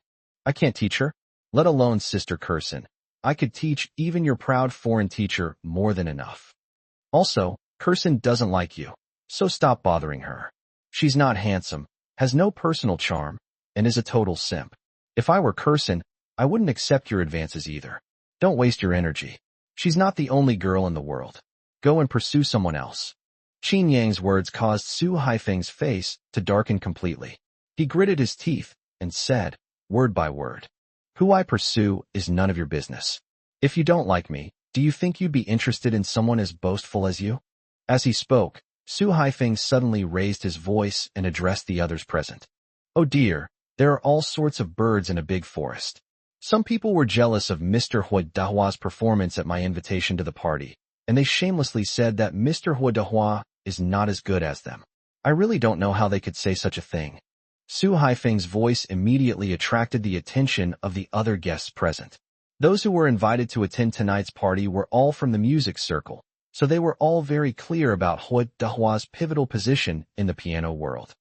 I can't teach her, let alone Sister Curson. I could teach even your proud foreign teacher more than enough. Also, Curson doesn't like you, so stop bothering her. She's not handsome, has no personal charm, and is a total simp. If I were Curson, I wouldn't accept your advances either. Don't waste your energy. She's not the only girl in the world. Go and pursue someone else. Qin Yang's words caused Su Haifeng's face to darken completely. He gritted his teeth and said, word by word, who I pursue is none of your business. If you don't like me, do you think you'd be interested in someone as boastful as you? As he spoke, Su Haifeng suddenly raised his voice and addressed the others present. Oh dear, there are all sorts of birds in a big forest. Some people were jealous of Mr. Hua Dehua's performance at my invitation to the party, and they shamelessly said that Mr. Hua Dehua is not as good as them. I really don't know how they could say such a thing. Su Haifeng's voice immediately attracted the attention of the other guests present. Those who were invited to attend tonight's party were all from the music circle, so they were all very clear about Hua Dehua's pivotal position in the piano world.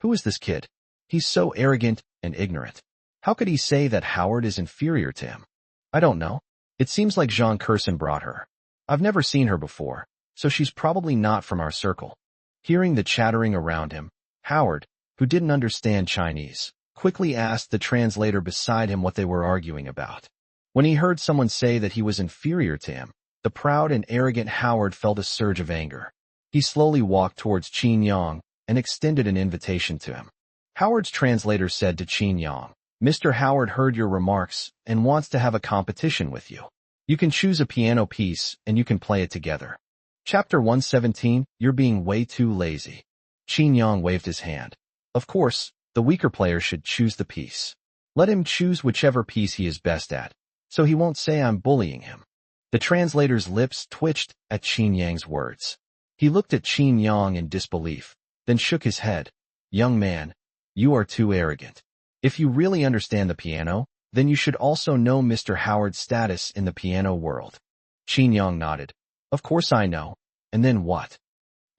Who is this kid? He's so arrogant and ignorant. How could he say that Howard is inferior to him? I don't know. It seems like Jean Curson brought her. I've never seen her before, so she's probably not from our circle. Hearing the chattering around him, Howard, who didn't understand Chinese, quickly asked the translator beside him what they were arguing about. When he heard someone say that he was inferior to him, the proud and arrogant Howard felt a surge of anger. He slowly walked towards Qin Yang and extended an invitation to him. Howard's translator said to Qin Yang, "Mr. Howard heard your remarks and wants to have a competition with you. You can choose a piano piece and you can play it together." Chapter 117, You're being way too lazy. Qin Yang waved his hand. Of course, the weaker player should choose the piece. Let him choose whichever piece he is best at, so he won't say I'm bullying him. The translator's lips twitched at Qin Yang's words. He looked at Qin Yang in disbelief, then shook his head. "Young man, you are too arrogant. If you really understand the piano, then you should also know Mr. Howard's status in the piano world." Qin Yang nodded. "Of course I know. And then what?"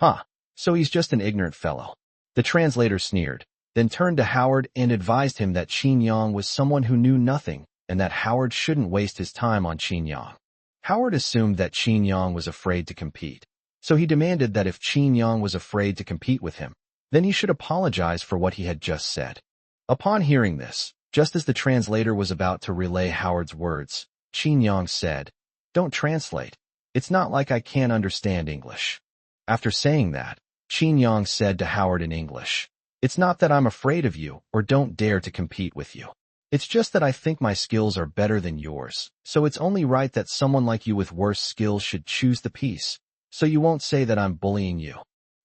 "Huh, so he's just an ignorant fellow." The translator sneered, then turned to Howard and advised him that Qin Yang was someone who knew nothing and that Howard shouldn't waste his time on Qin Yang. Howard assumed that Qin Yang was afraid to compete, so he demanded that if Qin Yang was afraid to compete with him, then he should apologize for what he had just said. Upon hearing this, just as the translator was about to relay Howard's words, Qin Yang said, "Don't translate. It's not like I can't understand English." After saying that, Qin Yang said to Howard in English, "It's not that I'm afraid of you or don't dare to compete with you. It's just that I think my skills are better than yours, so it's only right that someone like you with worse skills should choose the piece, so you won't say that I'm bullying you."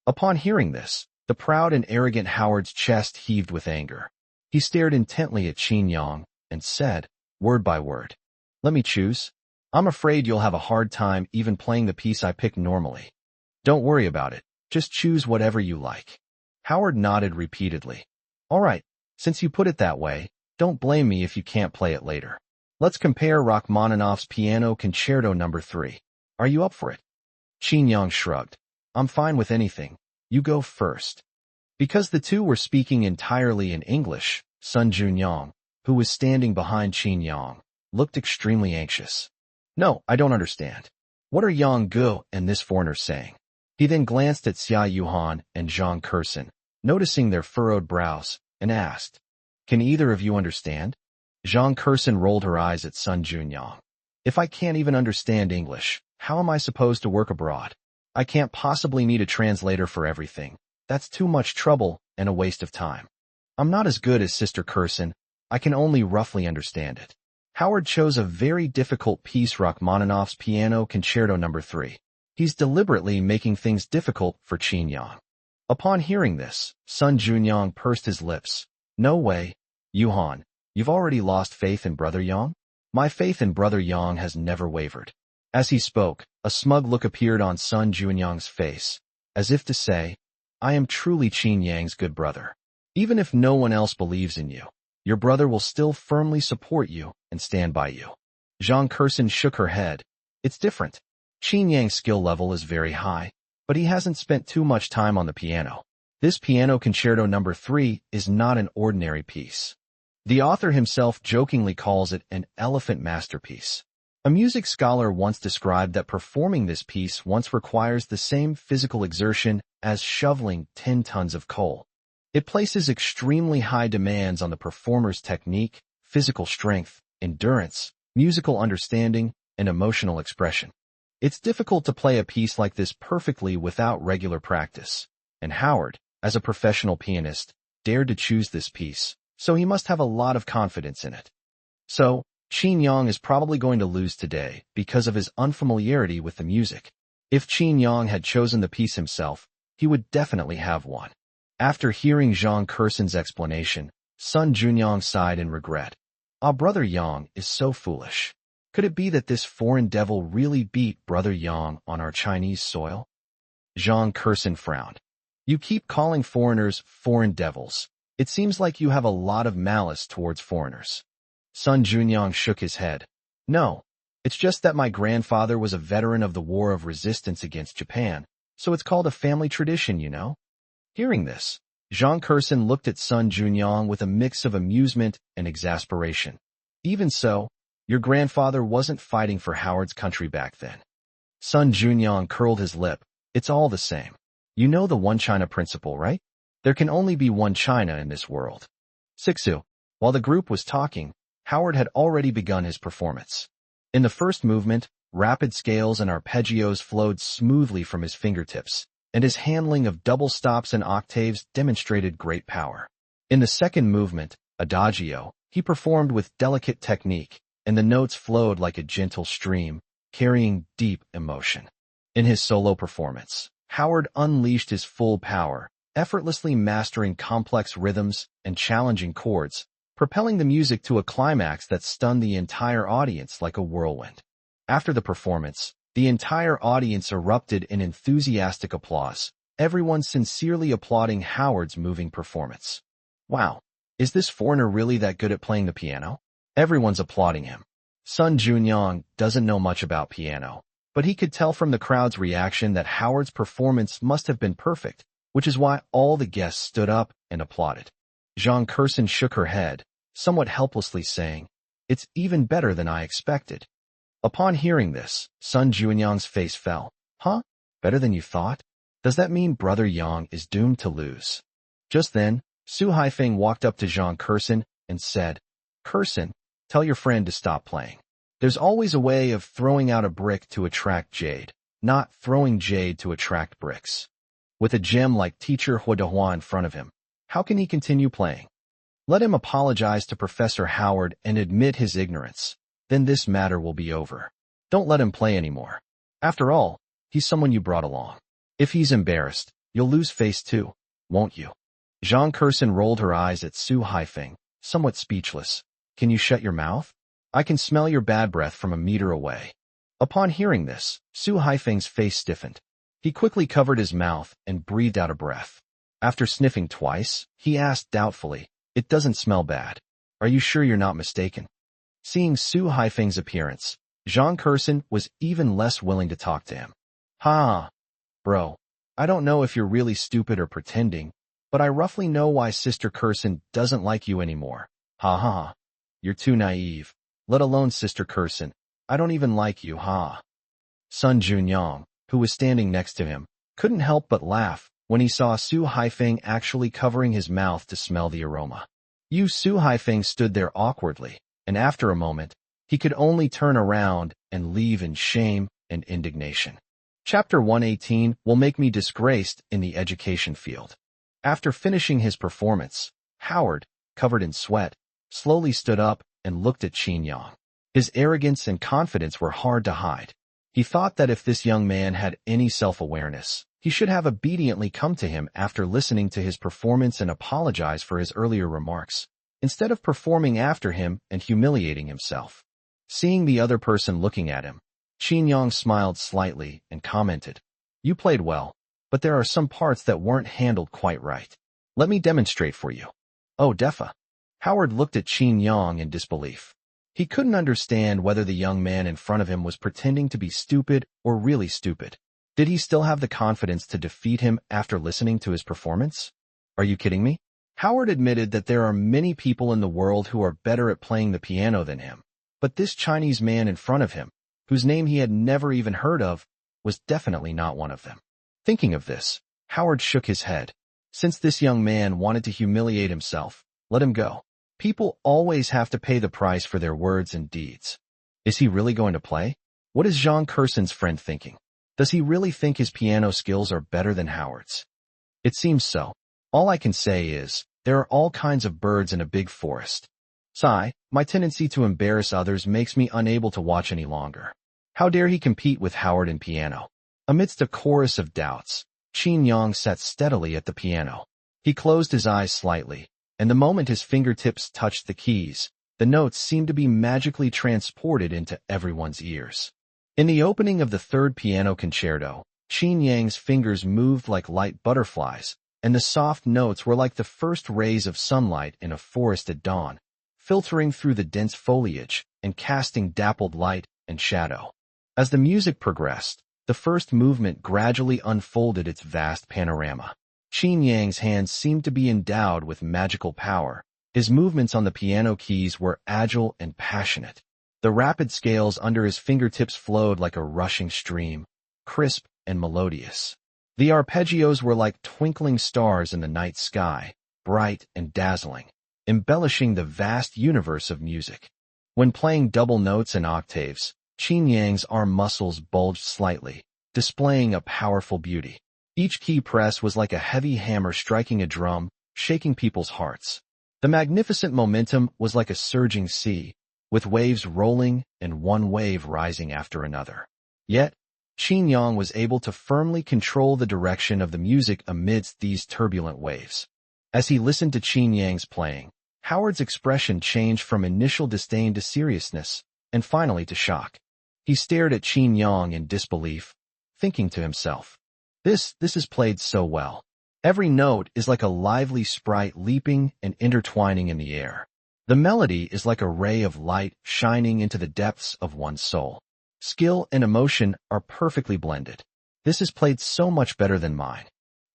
Upon hearing this, the proud and arrogant Howard's chest heaved with anger. He stared intently at Qin Yang and said, word by word, "Let me choose. I'm afraid you'll have a hard time even playing the piece I pick normally. Don't worry about it. Just choose whatever you like." Howard nodded repeatedly. "All right, since you put it that way, don't blame me if you can't play it later. Let's compare Rachmaninoff's Piano Concerto No. 3. Are you up for it?" Qin Yang shrugged. "I'm fine with anything. You go first." Because the two were speaking entirely in English, Sun Junyang, who was standing behind Qin Yang, looked extremely anxious. "No, I don't understand. What are Yang Gu and this foreigner saying?" He then glanced at Xia Yuhan and Zhang Kursin, noticing their furrowed brows, and asked, "Can either of you understand?" Zhang Kursin rolled her eyes at Sun Junyang. "If I can't even understand English, how am I supposed to work abroad? I can't possibly need a translator for everything. That's too much trouble and a waste of time. I'm not as good as Sister Kursin. I can only roughly understand it." Howard chose a very difficult piece, Rachmaninoff's Piano Concerto No. 3. He's deliberately making things difficult for Qin Yang. Upon hearing this, Sun Junyang pursed his lips. "No way. Yuhan, you've already lost faith in Brother Yang?" "My faith in Brother Yang has never wavered." As he spoke, a smug look appeared on Sun Junyang's face, as if to say, "I am truly Qin Yang's good brother. Even if no one else believes in you, your brother will still firmly support you and stand by you." Zhang Kursin shook her head. "It's different. Qin Yang's skill level is very high, but he hasn't spent too much time on the piano. This Piano Concerto No. 3 is not an ordinary piece. The author himself jokingly calls it an elephant masterpiece. A music scholar once described that performing this piece once requires the same physical exertion as shoveling 10 tons of coal. It places extremely high demands on the performer's technique, physical strength, endurance, musical understanding, and emotional expression. It's difficult to play a piece like this perfectly without regular practice, and Howard, as a professional pianist, dared to choose this piece, so he must have a lot of confidence in it. So, Qin Yang is probably going to lose today because of his unfamiliarity with the music. If Qin Yang had chosen the piece himself, he would definitely have won. After hearing Zhang Kursin's explanation, Sun Junyang sighed in regret. "Ah, Brother Yang is so foolish. Could it be that this foreign devil really beat Brother Yang on our Chinese soil?" Zhang Kursin frowned. "You keep calling foreigners foreign devils. It seems like you have a lot of malice towards foreigners." Sun Junyang shook his head. "No, it's just that my grandfather was a veteran of the War of Resistance against Japan, so it's called a family tradition, you know." Hearing this, Zhang Kursin looked at Sun Junyang with a mix of amusement and exasperation. "Even so, your grandfather wasn't fighting for Howard's country back then." Sun Junyang curled his lip. "It's all the same. You know the one China principle, right? There can only be one China in this world." Sixu. While the group was talking, Howard had already begun his performance. In the first movement, rapid scales and arpeggios flowed smoothly from his fingertips, and his handling of double stops and octaves demonstrated great power. In the second movement, Adagio, he performed with delicate technique, and the notes flowed like a gentle stream, carrying deep emotion. In his solo performance, Howard unleashed his full power, effortlessly mastering complex rhythms and challenging chords, propelling the music to a climax that stunned the entire audience like a whirlwind. After the performance, the entire audience erupted in enthusiastic applause, everyone sincerely applauding Howard's moving performance. Wow, is this foreigner really that good at playing the piano? Everyone's applauding him. Sun Junyong doesn't know much about piano, but he could tell from the crowd's reaction that Howard's performance must have been perfect, which is why all the guests stood up and applauded. Zhang Kurson shook her head, somewhat helplessly saying, "It's even better than I expected." Upon hearing this, Sun Junyang's face fell. Huh? Better than you thought? Does that mean Brother Yang is doomed to lose? Just then, Su Haifeng walked up to Zhang Kurson and said, "Kurson, tell your friend to stop playing. There's always a way of throwing out a brick to attract jade, not throwing jade to attract bricks." With a gem like Teacher Huadahua in front of him, how can he continue playing? Let him apologize to Professor Howard and admit his ignorance. Then this matter will be over. Don't let him play anymore. After all, he's someone you brought along. If he's embarrassed, you'll lose face too, won't you? Zhang Kurson rolled her eyes at Su Haifeng, somewhat speechless. Can you shut your mouth? I can smell your bad breath from a meter away. Upon hearing this, Su Haifeng's face stiffened. He quickly covered his mouth and breathed out a breath. After sniffing twice, he asked doubtfully, "It doesn't smell bad. Are you sure you're not mistaken?" Seeing Su Haifeng's appearance, Zhang Kurson was even less willing to talk to him. "Ha! Bro, I don't know if you're really stupid or pretending, but I roughly know why Sister Kurson doesn't like you anymore. Ha ha ha. You're too naive. Let alone Sister Kurson. I don't even like you, ha." Sun Junyang, who was standing next to him, couldn't help but laugh when he saw Su Haifeng actually covering his mouth to smell the aroma. Su Haifeng stood there awkwardly, and after a moment, he could only turn around and leave in shame and indignation. Chapter 118 will make me disgraced in the education field. After finishing his performance, Howard, covered in sweat, slowly stood up and looked at Qin Yang. His arrogance and confidence were hard to hide. He thought that if this young man had any self-awareness, he should have obediently come to him after listening to his performance and apologize for his earlier remarks, instead of performing after him and humiliating himself. Seeing the other person looking at him, Qin Yang smiled slightly and commented, "You played well, but there are some parts that weren't handled quite right. Let me demonstrate for you." "Oh, Defa." Howard looked at Qin Yang in disbelief. He couldn't understand whether the young man in front of him was pretending to be stupid or really stupid. Did he still have the confidence to defeat him after listening to his performance? Are you kidding me? Howard admitted that there are many people in the world who are better at playing the piano than him, but this Chinese man in front of him, whose name he had never even heard of, was definitely not one of them. Thinking of this, Howard shook his head. Since this young man wanted to humiliate himself, let him go. People always have to pay the price for their words and deeds. Is he really going to play? What is Zhang Kurson's friend thinking? Does he really think his piano skills are better than Howard's? It seems so. All I can say is, there are all kinds of birds in a big forest. Sigh, my tendency to embarrass others makes me unable to watch any longer. How dare he compete with Howard in piano? Amidst a chorus of doubts, Qin Yang sat steadily at the piano. He closed his eyes slightly, and the moment his fingertips touched the keys, the notes seemed to be magically transported into everyone's ears. In the opening of the third piano concerto, Qin Yang's fingers moved like light butterflies, and the soft notes were like the first rays of sunlight in a forest at dawn, filtering through the dense foliage and casting dappled light and shadow. As the music progressed, the first movement gradually unfolded its vast panorama. Qin Yang's hands seemed to be endowed with magical power. His movements on the piano keys were agile and passionate. The rapid scales under his fingertips flowed like a rushing stream, crisp and melodious. The arpeggios were like twinkling stars in the night sky, bright and dazzling, embellishing the vast universe of music. When playing double notes and octaves, Qin Yang's arm muscles bulged slightly, displaying a powerful beauty. Each key press was like a heavy hammer striking a drum, shaking people's hearts. The magnificent momentum was like a surging sea, with waves rolling and one wave rising after another. Yet, Qin Yang was able to firmly control the direction of the music amidst these turbulent waves. As he listened to Qin Yang's playing, Howard's expression changed from initial disdain to seriousness, and finally to shock. He stared at Qin Yang in disbelief, thinking to himself, This is played so well. Every note is like a lively sprite leaping and intertwining in the air. The melody is like a ray of light shining into the depths of one's soul. Skill and emotion are perfectly blended. This is played so much better than mine.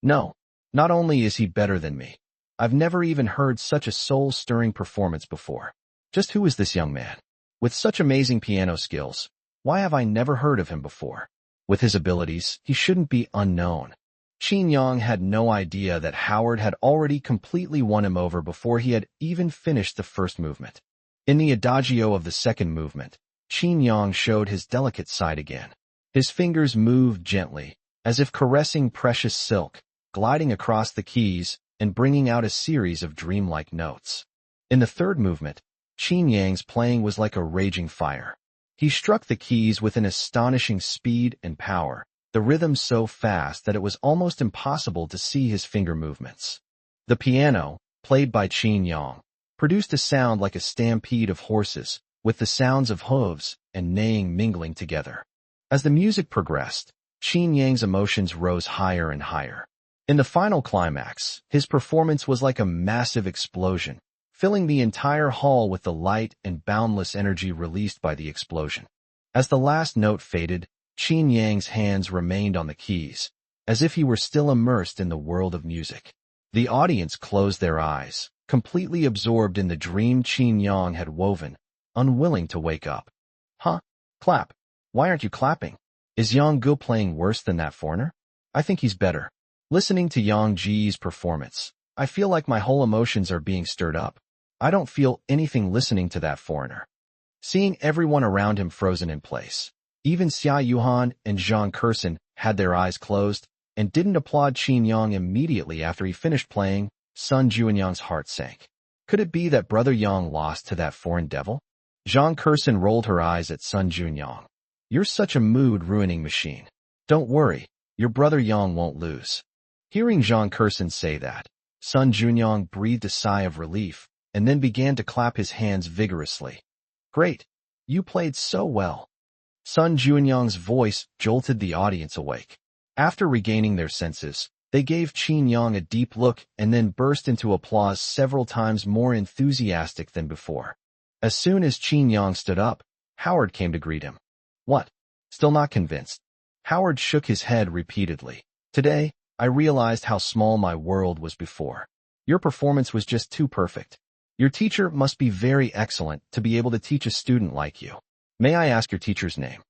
No, not only is he better than me, I've never even heard such a soul-stirring performance before. Just who is this young man? With such amazing piano skills, why have I never heard of him before? With his abilities, he shouldn't be unknown. Qin Yang had no idea that Howard had already completely won him over before he had even finished the first movement. In the adagio of the second movement, Qin Yang showed his delicate side again. His fingers moved gently, as if caressing precious silk, gliding across the keys and bringing out a series of dreamlike notes. In the third movement, Qin Yang's playing was like a raging fire. He struck the keys with an astonishing speed and power, the rhythm so fast that it was almost impossible to see his finger movements. The piano, played by Qin Yang, produced a sound like a stampede of horses, with the sounds of hooves and neighing mingling together. As the music progressed, Qin Yang's emotions rose higher and higher. In the final climax, his performance was like a massive explosion, filling the entire hall with the light and boundless energy released by the explosion. As the last note faded, Qin Yang's hands remained on the keys, as if he were still immersed in the world of music. The audience closed their eyes, completely absorbed in the dream Qin Yang had woven, unwilling to wake up. Huh? Clap. Why aren't you clapping? Is Yang Gu playing worse than that foreigner? I think he's better. Listening to Yang Ji's performance, I feel like my whole emotions are being stirred up. I don't feel anything listening to that foreigner. Seeing everyone around him frozen in place, even Xia Yuhan and Zhang Kursin had their eyes closed and didn't applaud Qin Yang immediately after he finished playing, Sun Juanyang's heart sank. Could it be that Brother Yang lost to that foreign devil? Zhang Kursin rolled her eyes at Sun Juanyang. You're such a mood-ruining machine. Don't worry, your Brother Yang won't lose. Hearing Zhang Kursin say that, Sun Juanyang breathed a sigh of relief and then began to clap his hands vigorously. Great! You played so well. Sun Juanyang's voice jolted the audience awake. After regaining their senses, they gave Qin Yang a deep look and then burst into applause several times more enthusiastic than before. As soon as Qin Yang stood up, Howard came to greet him. What? Still not convinced? Howard shook his head repeatedly. Today, I realized how small my world was before. Your performance was just too perfect. Your teacher must be very excellent to be able to teach a student like you. May I ask your teacher's name?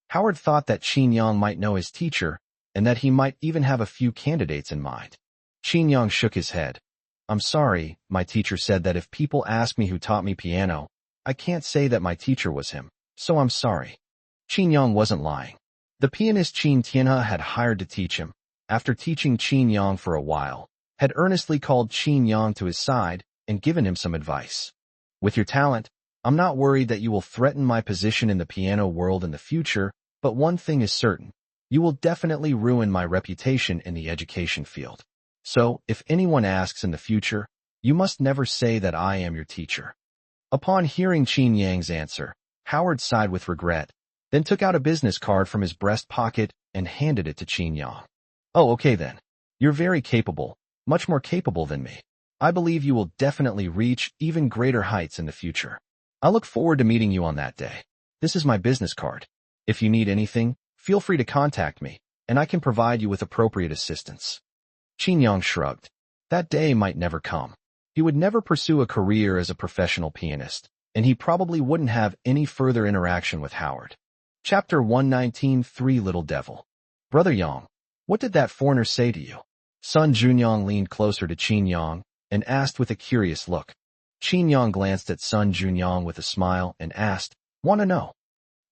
Howard thought that Qin Yang might know his teacher, and that he might even have a few candidates in mind. Qin Yang shook his head. I'm sorry, my teacher said that if people ask me who taught me piano, I can't say that my teacher was him, so I'm sorry. Qin Yang wasn't lying. The pianist Qin Tianhe had hired to teach him, after teaching Qin Yang for a while, had earnestly called Qin Yang to his side and given him some advice. With your talent, I'm not worried that you will threaten my position in the piano world in the future, but one thing is certain. You will definitely ruin my reputation in the education field. So, if anyone asks in the future, you must never say that I am your teacher. Upon hearing Qin Yang's answer, Howard sighed with regret, then took out a business card from his breast pocket and handed it to Qin Yang. Oh, okay then. You're very capable, much more capable than me. I believe you will definitely reach even greater heights in the future. I look forward to meeting you on that day. This is my business card. If you need anything, feel free to contact me, and I can provide you with appropriate assistance. Qin Yang shrugged. That day might never come. He would never pursue a career as a professional pianist, and he probably wouldn't have any further interaction with Howard. Chapter 119, Three Little Devil. Brother Yang, what did that foreigner say to you? Sun Juanyang leaned closer to Qin Yang and asked with a curious look. Qin Yang glanced at Sun Juanyang with a smile and asked, Want to know?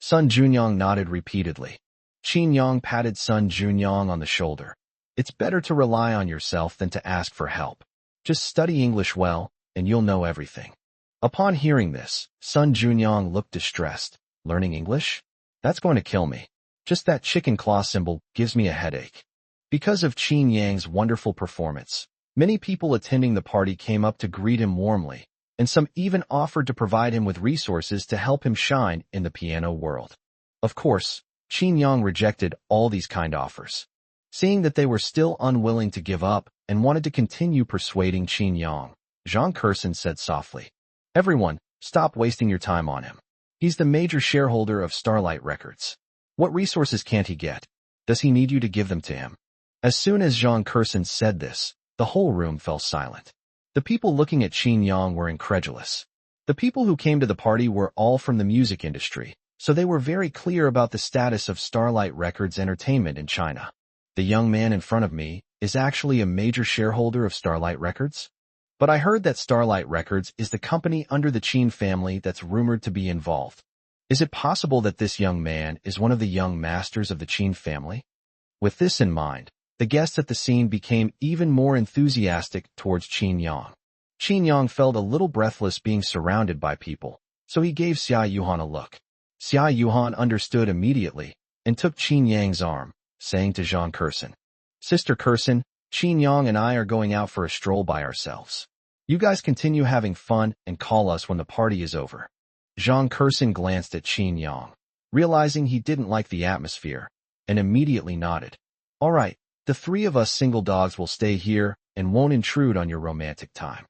Sun Juanyang nodded repeatedly. Qin Yang patted Sun Juanyang on the shoulder. It's better to rely on yourself than to ask for help. Just study English well, and you'll know everything. Upon hearing this, Sun Junyong looked distressed. Learning English? That's going to kill me. Just that chicken claw symbol gives me a headache. Because of Qin Yang's wonderful performance, many people attending the party came up to greet him warmly, and some even offered to provide him with resources to help him shine in the piano world. Of course, Qin Yang rejected all these kind offers. Seeing that they were still unwilling to give up and wanted to continue persuading Qin Yang, Zhang Kurson said softly, "Everyone, stop wasting your time on him. He's the major shareholder of Starlight Records. What resources can't he get? Does he need you to give them to him?" As soon as Zhang Kurson said this, the whole room fell silent. The people looking at Qin Yang were incredulous. The people who came to the party were all from the music industry, so they were very clear about the status of Starlight Records Entertainment in China. The young man in front of me is actually a major shareholder of Starlight Records? But I heard that Starlight Records is the company under the Qin family that's rumored to be involved. Is it possible that this young man is one of the young masters of the Qin family? With this in mind, the guests at the scene became even more enthusiastic towards Qin Yang. Qin Yang felt a little breathless being surrounded by people, so he gave Xia Yuhan a look. Xia Yuhan understood immediately and took Qin Yang's arm, saying to Zhang Kurson, "Sister Kurson, Qin Yang and I are going out for a stroll by ourselves. You guys continue having fun and call us when the party is over." Zhang Kurson glanced at Qin Yang, realizing he didn't like the atmosphere, and immediately nodded. "All right, the three of us single dogs will stay here and won't intrude on your romantic time."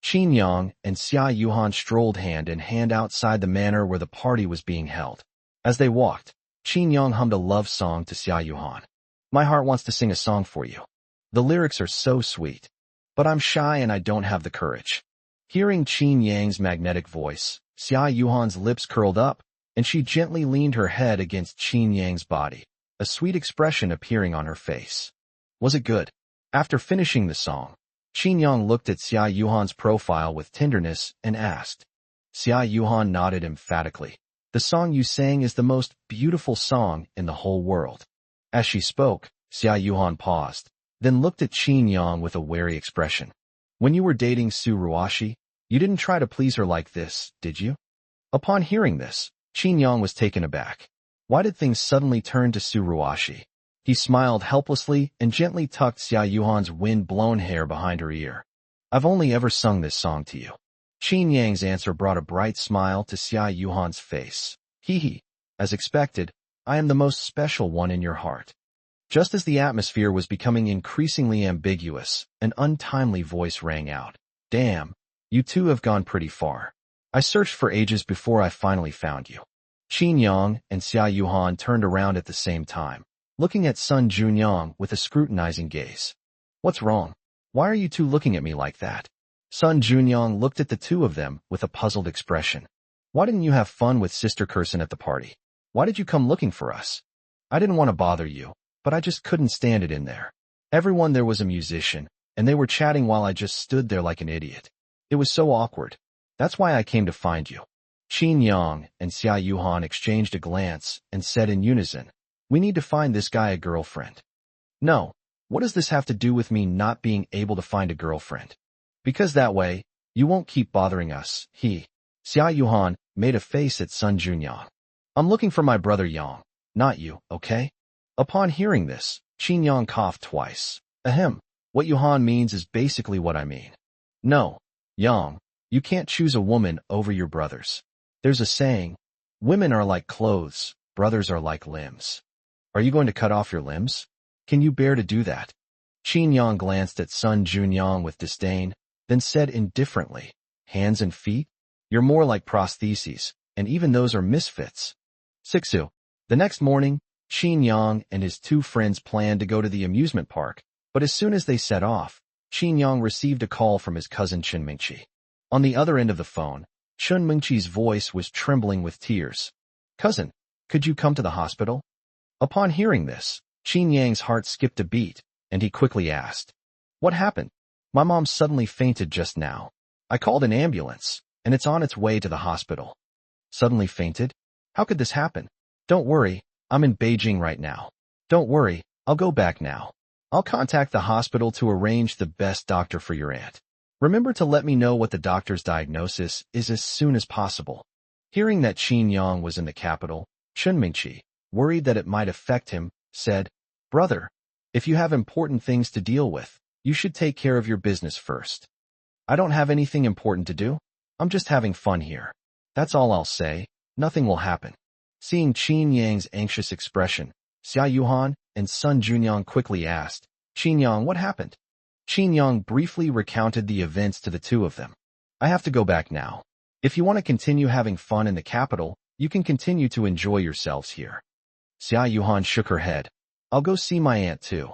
Qin Yang and Xia Yuhan strolled hand in hand outside the manor where the party was being held. As they walked, Qin Yang hummed a love song to Xia Yuhan. "My heart wants to sing a song for you. The lyrics are so sweet, but I'm shy and I don't have the courage." Hearing Qin Yang's magnetic voice, Xia Yuhan's lips curled up, and she gently leaned her head against Qin Yang's body, a sweet expression appearing on her face. Was it good? After finishing the song, Qin Yang looked at Xia Yuhan's profile with tenderness and asked. Xia Yuhan nodded emphatically. "The song you sang is the most beautiful song in the whole world." As she spoke, Xia Yuhan paused, then looked at Qin Yang with a wary expression. "When you were dating Su Ruashi, you didn't try to please her like this, did you?" Upon hearing this, Qin Yang was taken aback. Why did things suddenly turn to Su Ruashi? He smiled helplessly and gently tucked Xia Yuhan's wind-blown hair behind her ear. "I've only ever sung this song to you." Qin Yang's answer brought a bright smile to Xia Yuhan's face. "Hee. As expected, I am the most special one in your heart." Just as the atmosphere was becoming increasingly ambiguous, an untimely voice rang out. "Damn, you two have gone pretty far. I searched for ages before I finally found you." Qin Yang and Xia Yuhan turned around at the same time, looking at Sun Junyong with a scrutinizing gaze. "What's wrong? Why are you two looking at me like that?" Sun Junyong looked at the two of them with a puzzled expression. "Why didn't you have fun with Sister Kurson at the party? Why did you come looking for us?" "I didn't want to bother you, but I just couldn't stand it in there. Everyone there was a musician, and they were chatting while I just stood there like an idiot. It was so awkward. That's why I came to find you." Qin Yang and Xia Yuhan exchanged a glance and said in unison, "We need to find this guy a girlfriend." "No, what does this have to do with me not being able to find a girlfriend?" "Because that way, you won't keep bothering us." Xia Yuhan made a face at Sun Junyong. "I'm looking for my brother Yang, not you, okay?" Upon hearing this, Qin Yang coughed twice. "Ahem, what Yuhan means is basically what I mean. No, Yang, you can't choose a woman over your brothers. There's a saying, women are like clothes, brothers are like limbs. Are you going to cut off your limbs? Can you bear to do that?" Qin Yang glanced at Sun Junyong with disdain, then said indifferently, "Hands and feet? You're more like prostheses, and even those are misfits." Sixu. The next morning, Qin Yang and his two friends planned to go to the amusement park, but as soon as they set off, Qin Yang received a call from his cousin Chen Mingqi. On the other end of the phone, Chen Mingqi's voice was trembling with tears. "Cousin, could you come to the hospital?" Upon hearing this, Qin Yang's heart skipped a beat, and he quickly asked, "What happened? My mom suddenly fainted just now. I called an ambulance, and it's on its way to the hospital." "Suddenly fainted? How could this happen?" "Don't worry, I'm in Beijing right now. Don't worry, I'll go back now." I'll contact the hospital to arrange the best doctor for your aunt. Remember to let me know what the doctor's diagnosis is as soon as possible. Hearing that Qin Yang was in the capital, Chun Mingqi, worried that it might affect him, said, "Brother, if you have important things to deal with, you should take care of your business first." "I don't have anything important to do. I'm just having fun here. That's all I'll say. Nothing will happen." Seeing Qin Yang's anxious expression, Xia Yuhan and Sun Junyang quickly asked, "Qin Yang, what happened?" Qin Yang briefly recounted the events to the two of them. "I have to go back now. If you want to continue having fun in the capital, you can continue to enjoy yourselves here." Xia Yuhan shook her head. "I'll go see my aunt too.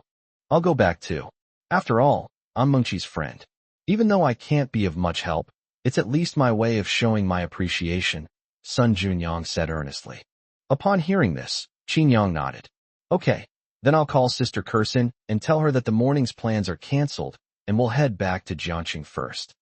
I'll go back too. After all, I'm Mengqi's friend. Even though I can't be of much help, it's at least my way of showing my appreciation," Sun Junyang said earnestly. Upon hearing this, Qin Yang nodded. "Okay, then I'll call Sister Kursin and tell her that the morning's plans are cancelled and we'll head back to Jiangqing first."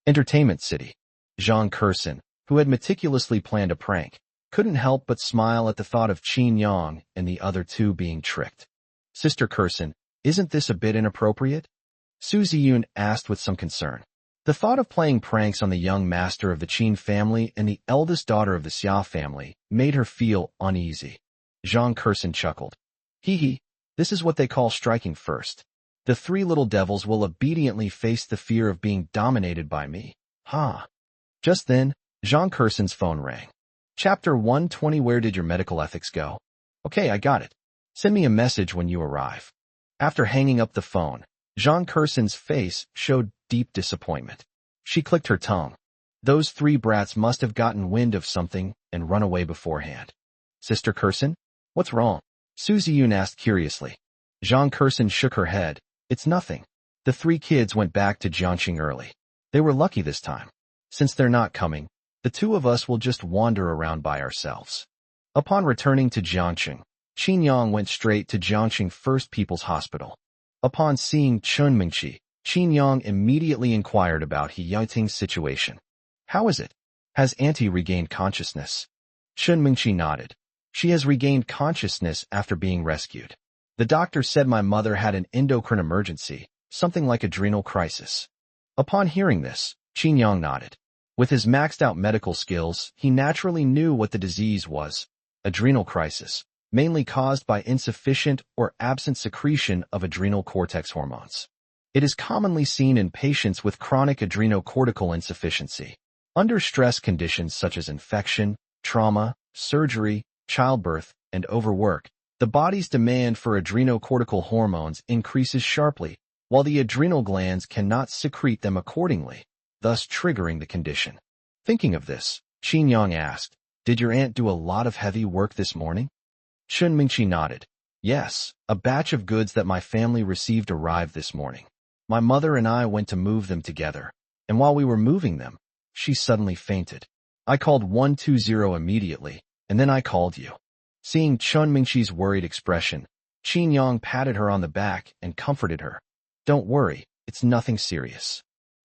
Entertainment City. Zhang Kursin, who had meticulously planned a prank, couldn't help but smile at the thought of Qin Yang and the other two being tricked. "Sister Kursin, isn't this a bit inappropriate?" Su Ziyun asked with some concern. The thought of playing pranks on the young master of the Qin family and the eldest daughter of the Xia family made her feel uneasy. Zhang Kursin chuckled. "Hee, this is what they call striking first. The three little devils will obediently face the fear of being dominated by me. Ha." Just then, Zhang Kursin's phone rang. Chapter 120. Where did your medical ethics go? Okay, I got it. Send me a message when you arrive. After hanging up the phone, Zhang Kursin's face showed deep disappointment. She clicked her tongue. Those three brats must have gotten wind of something and run away beforehand. "Sister Kursin, what's wrong?" Su Ziyun asked curiously. Zhang Kursin shook her head. "It's nothing. The three kids went back to Jiangqing early. They were lucky this time. Since they're not coming, the two of us will just wander around by ourselves." Upon returning to Jiangqing, Qin Yang went straight to Jiangqing First People's Hospital. Upon seeing Chun Mingqi, Qin Yang immediately inquired about He Yiting's situation. "How is it? Has Auntie regained consciousness?" Chun Mingqi nodded. "She has regained consciousness after being rescued. The doctor said my mother had an endocrine emergency, something like adrenal crisis." Upon hearing this, Qin Yang nodded. With his maxed-out medical skills, he naturally knew what the disease was: adrenal crisis, mainly caused by insufficient or absent secretion of adrenal cortex hormones. It is commonly seen in patients with chronic adrenocortical insufficiency. Under stress conditions such as infection, trauma, surgery, childbirth, and overwork, the body's demand for adrenocortical hormones increases sharply, while the adrenal glands cannot secrete them accordingly, thus triggering the condition. Thinking of this, Qin Yang asked, "Did your aunt do a lot of heavy work this morning?" Chun Mingqi nodded. "Yes, a batch of goods that my family received arrived this morning. My mother and I went to move them together, and while we were moving them, she suddenly fainted. I called 120 immediately, and then I called you." Seeing Chun Mingqi's worried expression, Qin Yang patted her on the back and comforted her. "Don't worry, it's nothing serious."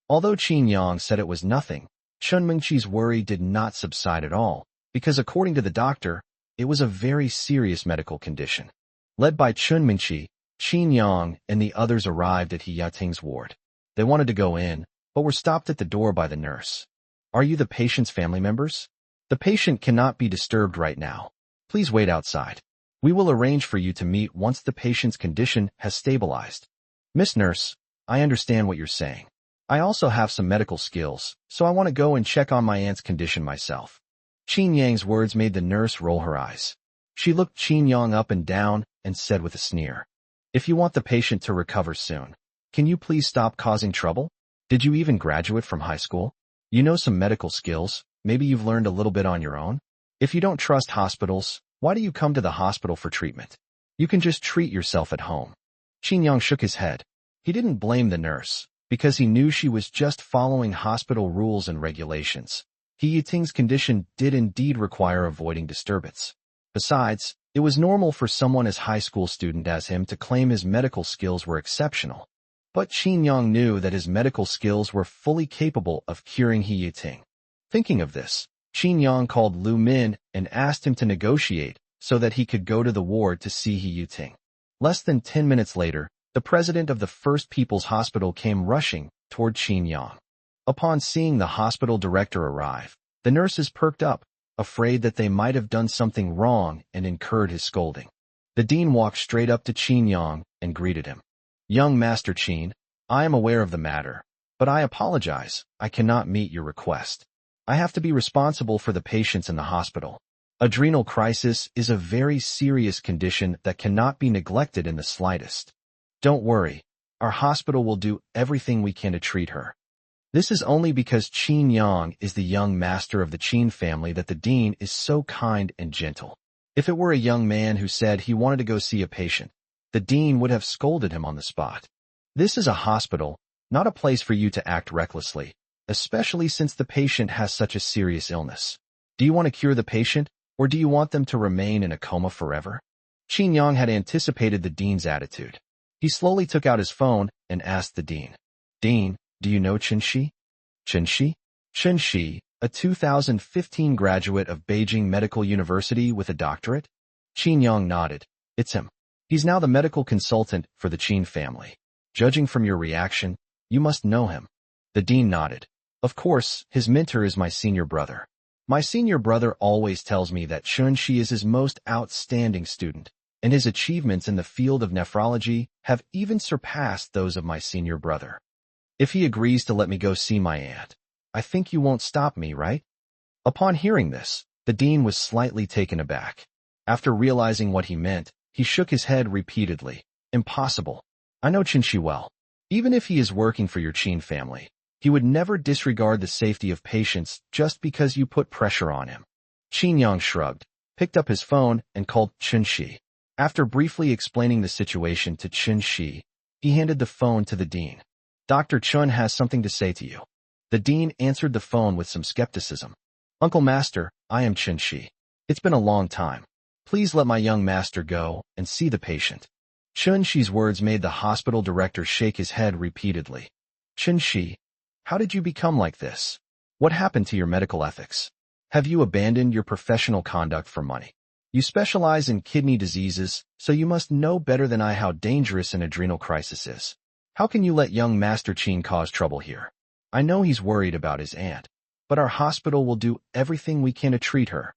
Although Qin Yang said it was nothing, Chun Mingqi's worry did not subside at all, because according to the doctor, it was a very serious medical condition. Led by Chun Mingqi, Qin Yang and the others arrived at He Yiting's ward. They wanted to go in, but were stopped at the door by the nurse. "Are you the patient's family members? The patient cannot be disturbed right now. Please wait outside. We will arrange for you to meet once the patient's condition has stabilized." "Miss Nurse, I understand what you're saying. I also have some medical skills, so I want to go and check on my aunt's condition myself." Qin Yang's words made the nurse roll her eyes. She looked Qin Yang up and down and said with a sneer, "If you want the patient to recover soon, can you please stop causing trouble? Did you even graduate from high school? You know some medical skills, maybe you've learned a little bit on your own? If you don't trust hospitals, why do you come to the hospital for treatment? You can just treat yourself at home." Qin Yang shook his head. He didn't blame the nurse, because he knew she was just following hospital rules and regulations. He Yiting's condition did indeed require avoiding disturbance. Besides, it was normal for someone as high school student as him to claim his medical skills were exceptional. But Qin Yang knew that his medical skills were fully capable of curing He Yiting. Thinking of this, Qin Yang called Lu Min and asked him to negotiate so that he could go to the ward to see He Yiting. Less than 10 minutes later, The president of the First People's Hospital came rushing toward Qin Yang. Upon seeing the hospital director arrive, the nurses perked up, afraid that they might have done something wrong and incurred his scolding. The dean walked straight up to Qin Yang and greeted him. "Young Master Qin, I am aware of the matter, but I apologize, I cannot meet your request. I have to be responsible for the patients in the hospital. Adrenal crisis is a very serious condition that cannot be neglected in the slightest. Don't worry, our hospital will do everything we can to treat her." This is only because Qin Yang is the young master of the Qin family that the dean is so kind and gentle. If it were a young man who said he wanted to go see a patient, the dean would have scolded him on the spot. This is a hospital, not a place for you to act recklessly, especially since the patient has such a serious illness. Do you want to cure the patient, or do you want them to remain in a coma forever? Qin Yang had anticipated the dean's attitude. He slowly took out his phone and asked the dean, "Dean, do you know Chen Shi?" Chen Shi? Chen Shi, a 2015 graduate of Beijing Medical University with a doctorate? Qin Yang nodded. "It's him. He's now the medical consultant for the Qin family. Judging from your reaction, you must know him." The dean nodded. "Of course, his mentor is my senior brother. My senior brother always tells me that Chen Shi is his most outstanding student, and his achievements in the field of nephrology have even surpassed those of my senior brother. If he agrees to let me go see my aunt, I think you won't stop me, right?" Upon hearing this, the dean was slightly taken aback. After realizing what he meant, he shook his head repeatedly. "Impossible. I know Chen Shi well. Even if he is working for your Qin family, he would never disregard the safety of patients just because you put pressure on him." Qin Yang shrugged, picked up his phone, and called Chen Shi. After briefly explaining the situation to Chen Shi, he handed the phone to the dean. "Dr. Chun has something to say to you." The dean answered the phone with some skepticism. "Uncle Master, I am Chen Shi. It's been a long time. Please let my young master go and see the patient." Chen Shi's words made the hospital director shake his head repeatedly. "Chen Shi, how did you become like this? What happened to your medical ethics? Have you abandoned your professional conduct for money? You specialize in kidney diseases, so you must know better than I how dangerous an adrenal crisis is. How can you let young Master Qin cause trouble here? I know he's worried about his aunt, but our hospital will do everything we can to treat her."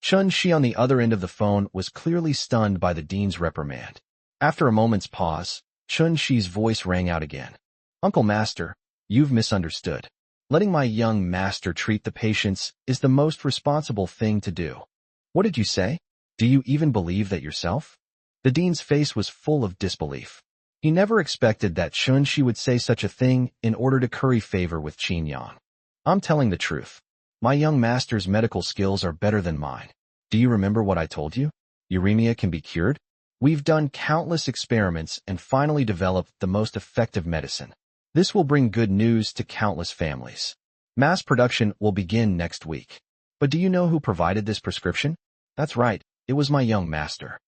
Chen Shi on the other end of the phone was clearly stunned by the dean's reprimand. After a moment's pause, Chen Shi's voice rang out again. "Uncle Master, you've misunderstood. Letting my young master treat the patients is the most responsible thing to do." "What did you say? Do you even believe that yourself?" The dean's face was full of disbelief. He never expected that Chen Shi would say such a thing in order to curry favor with Qin Yang. "I'm telling the truth. My young master's medical skills are better than mine. Do you remember what I told you? Uremia can be cured? We've done countless experiments and finally developed the most effective medicine. This will bring good news to countless families. Mass production will begin next week. But do you know who provided this prescription? That's right, it was my young master.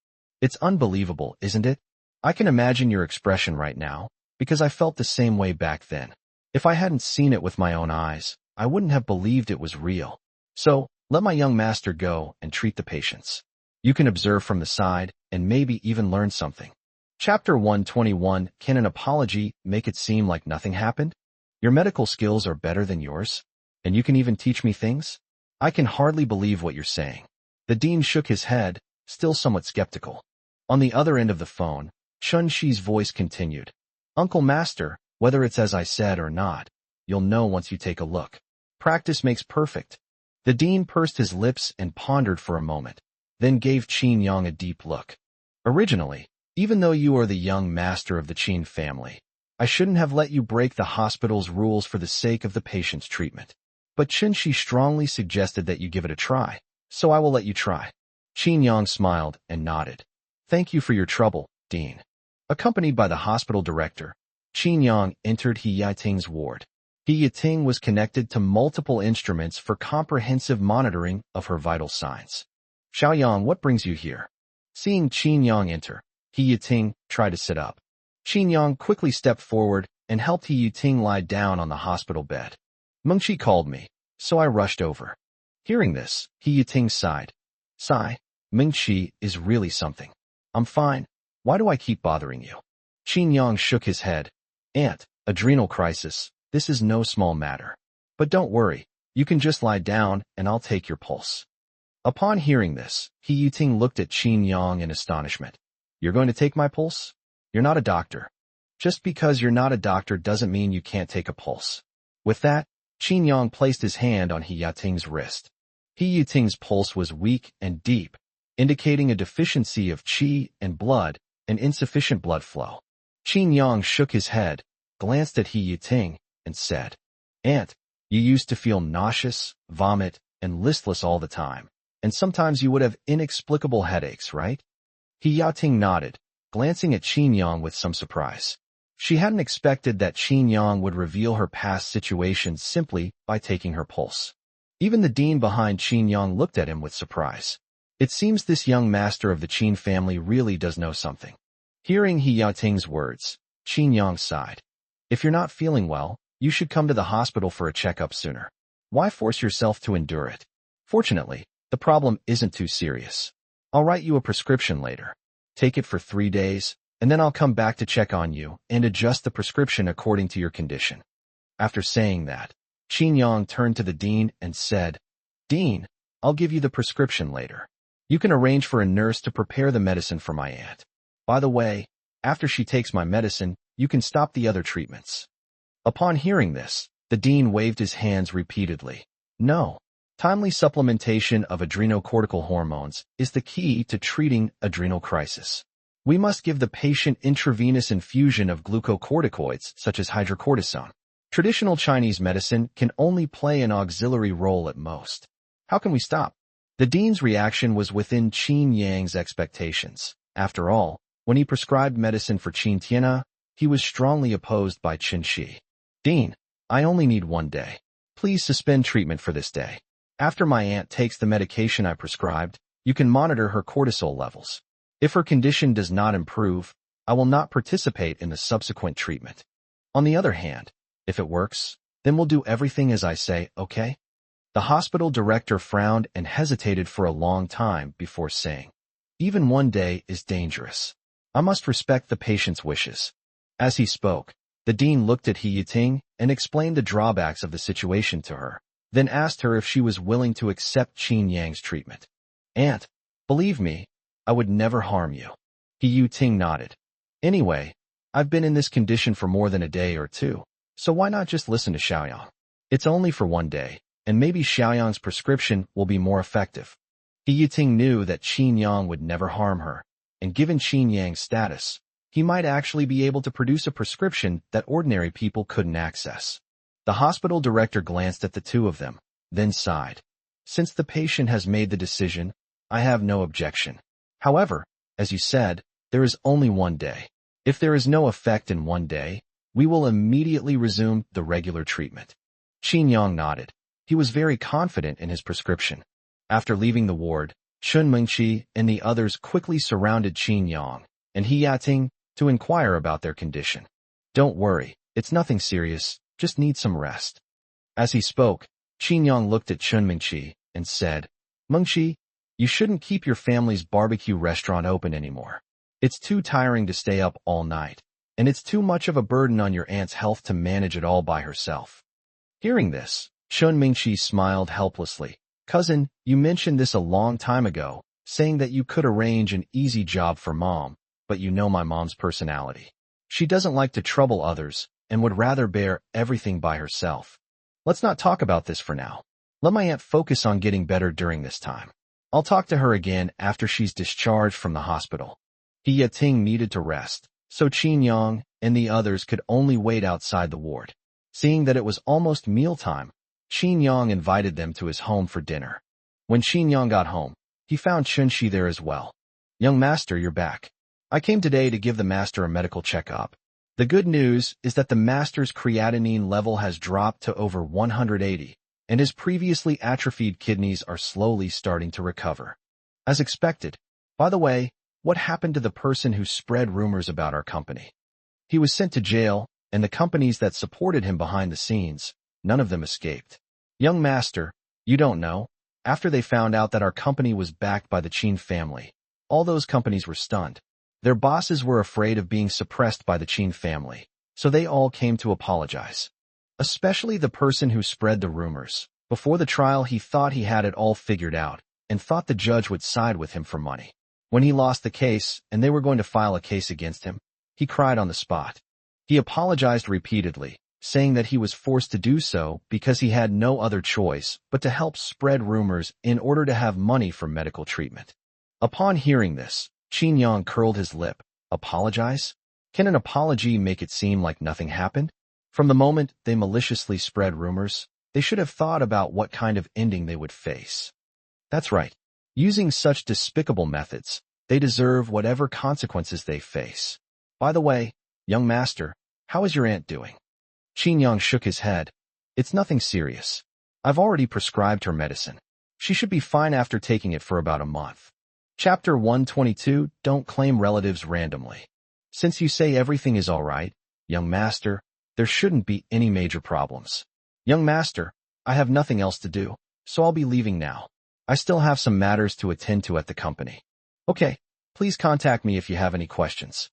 It's unbelievable, isn't it? I can imagine your expression right now, because I felt the same way back then. If I hadn't seen it with my own eyes, I wouldn't have believed it was real. So, let my young master go and treat the patients. You can observe from the side and maybe even learn something." Chapter 121, Can an apology make it seem like nothing happened? Your medical skills are better than yours, and you can even teach me things? I can hardly believe what you're saying. The dean shook his head, still somewhat skeptical. On the other end of the phone, Chen Shi's voice continued. "Uncle Master, whether it's as I said or not, you'll know once you take a look. Practice makes perfect." The dean pursed his lips and pondered for a moment, then gave Qin Yang a deep look. "Originally, even though you are the young master of the Qin family, I shouldn't have let you break the hospital's rules for the sake of the patient's treatment. But Chen Shi strongly suggested that you give it a try, so I will let you try." Qin Yang smiled and nodded. "Thank you for your trouble, Dean." Accompanied by the hospital director, Qin Yang entered He Yiting's ward. He Yiting was connected to multiple instruments for comprehensive monitoring of her vital signs. "Xiaoyang, what brings you here?" Seeing Qin Yang enter, He Yiting tried to sit up. Qin Yang quickly stepped forward and helped He Yiting lie down on the hospital bed. "Mengqi called me, so I rushed over." Hearing this, He Yiting sighed. "Sigh, Mengqi is really something. I'm fine. Why do I keep bothering you?" Qin Yang shook his head. Aunt, adrenal crisis, this is no small matter. But don't worry, you can just lie down and I'll take your pulse. Upon hearing this, He Yuting looked at Qin Yang in astonishment. You're going to take my pulse? You're not a doctor. Just because you're not a doctor doesn't mean you can't take a pulse. With that, Qin Yang placed his hand on He Yuting's wrist. He Yuting's pulse was weak and deep, indicating a deficiency of qi and blood and insufficient blood flow. Qin Yang shook his head, glanced at He Yuting, and said, Aunt, you used to feel nauseous, vomit, and listless all the time, and sometimes you would have inexplicable headaches, right? He Yuting nodded, glancing at Qin Yang with some surprise. She hadn't expected that Qin Yang would reveal her past situations simply by taking her pulse. Even the dean behind Qin Yang looked at him with surprise. It seems this young master of the Qin family really does know something. Hearing He Yuting's words, Qin Yang sighed. If you're not feeling well, you should come to the hospital for a checkup sooner. Why force yourself to endure it? Fortunately, the problem isn't too serious. I'll write you a prescription later. Take it for 3 days, and then I'll come back to check on you and adjust the prescription according to your condition. After saying that, Qin Yang turned to the dean and said, Dean, I'll give you the prescription later. You can arrange for a nurse to prepare the medicine for my aunt. By the way, after she takes my medicine, you can stop the other treatments. Upon hearing this, the dean waved his hands repeatedly. No. Timely supplementation of adrenocortical hormones is the key to treating adrenal crisis. We must give the patient intravenous infusion of glucocorticoids such as hydrocortisone. Traditional Chinese medicine can only play an auxiliary role at most. How can we stop? The dean's reaction was within Qin Yang's expectations. After all, when he prescribed medicine for Qin Tiana, he was strongly opposed by Qin Shi. Dean, I only need 1 day. Please suspend treatment for this day. After my aunt takes the medication I prescribed, you can monitor her cortisol levels. If her condition does not improve, I will not participate in the subsequent treatment. On the other hand, if it works, then we'll do everything as I say, okay? The hospital director frowned and hesitated for a long time before saying, Even 1 day is dangerous. I must respect the patient's wishes. As he spoke, the dean looked at He Yuting and explained the drawbacks of the situation to her, then asked her if she was willing to accept Qin Yang's treatment. Aunt, believe me, I would never harm you. He Yuting nodded. Anyway, I've been in this condition for more than a day or two, so why not just listen to Xiaoyang? It's only for 1 day, and maybe Xiaoyang's prescription will be more effective. He Yuting knew that Qin Yang would never harm her, and given Qin Yang's status, he might actually be able to produce a prescription that ordinary people couldn't access. The hospital director glanced at the two of them, then sighed. Since the patient has made the decision, I have no objection. However, as you said, there is only 1 day. If there is no effect in 1 day, we will immediately resume the regular treatment. Qin Yang nodded. He was very confident in his prescription. After leaving the ward, Shun Mengqi and the others quickly surrounded Qin Yang and He Yuting to inquire about their condition. Don't worry, it's nothing serious, just need some rest. As he spoke, Qin Yang looked at Shun Mengqi and said, Mengqi, you shouldn't keep your family's barbecue restaurant open anymore. It's too tiring to stay up all night, and it's too much of a burden on your aunt's health to manage it all by herself. Hearing this, Shun Mengqi smiled helplessly. Cousin, you mentioned this a long time ago, saying that you could arrange an easy job for Mom, but you know my mom's personality. She doesn't like to trouble others and would rather bear everything by herself. Let's not talk about this for now. Let my aunt focus on getting better during this time. I'll talk to her again after she's discharged from the hospital. He Yuting needed to rest, so Qin Yang and the others could only wait outside the ward. Seeing that it was almost mealtime, Qin Yang invited them to his home for dinner. When Qin Yang got home, he found Chunshi there as well. Young master, you're back. I came today to give the master a medical checkup. The good news is that the master's creatinine level has dropped to over 180, and his previously atrophied kidneys are slowly starting to recover. As expected. By the way, what happened to the person who spread rumors about our company? He was sent to jail, and the companies that supported him behind the scenes, none of them escaped. Young master, you don't know. After they found out that our company was backed by the Qin family, all those companies were stunned. Their bosses were afraid of being suppressed by the Qin family, so they all came to apologize. Especially the person who spread the rumors. Before the trial, he thought he had it all figured out, and thought the judge would side with him for money. When he lost the case, and they were going to file a case against him, he cried on the spot. He apologized repeatedly, saying that he was forced to do so because he had no other choice but to help spread rumors in order to have money for medical treatment. Upon hearing this, Qin Yang curled his lip. Apologize? Can an apology make it seem like nothing happened? From the moment they maliciously spread rumors, they should have thought about what kind of ending they would face. That's right. Using such despicable methods, they deserve whatever consequences they face. By the way, young master, how is your aunt doing? Qin Yang shook his head. It's nothing serious. I've already prescribed her medicine. She should be fine after taking it for about a month. Chapter 122, Don't Claim Relatives Randomly. Since you say everything is all right, young master, there shouldn't be any major problems. Young master, I have nothing else to do, so I'll be leaving now. I still have some matters to attend to at the company. Okay, please contact me if you have any questions.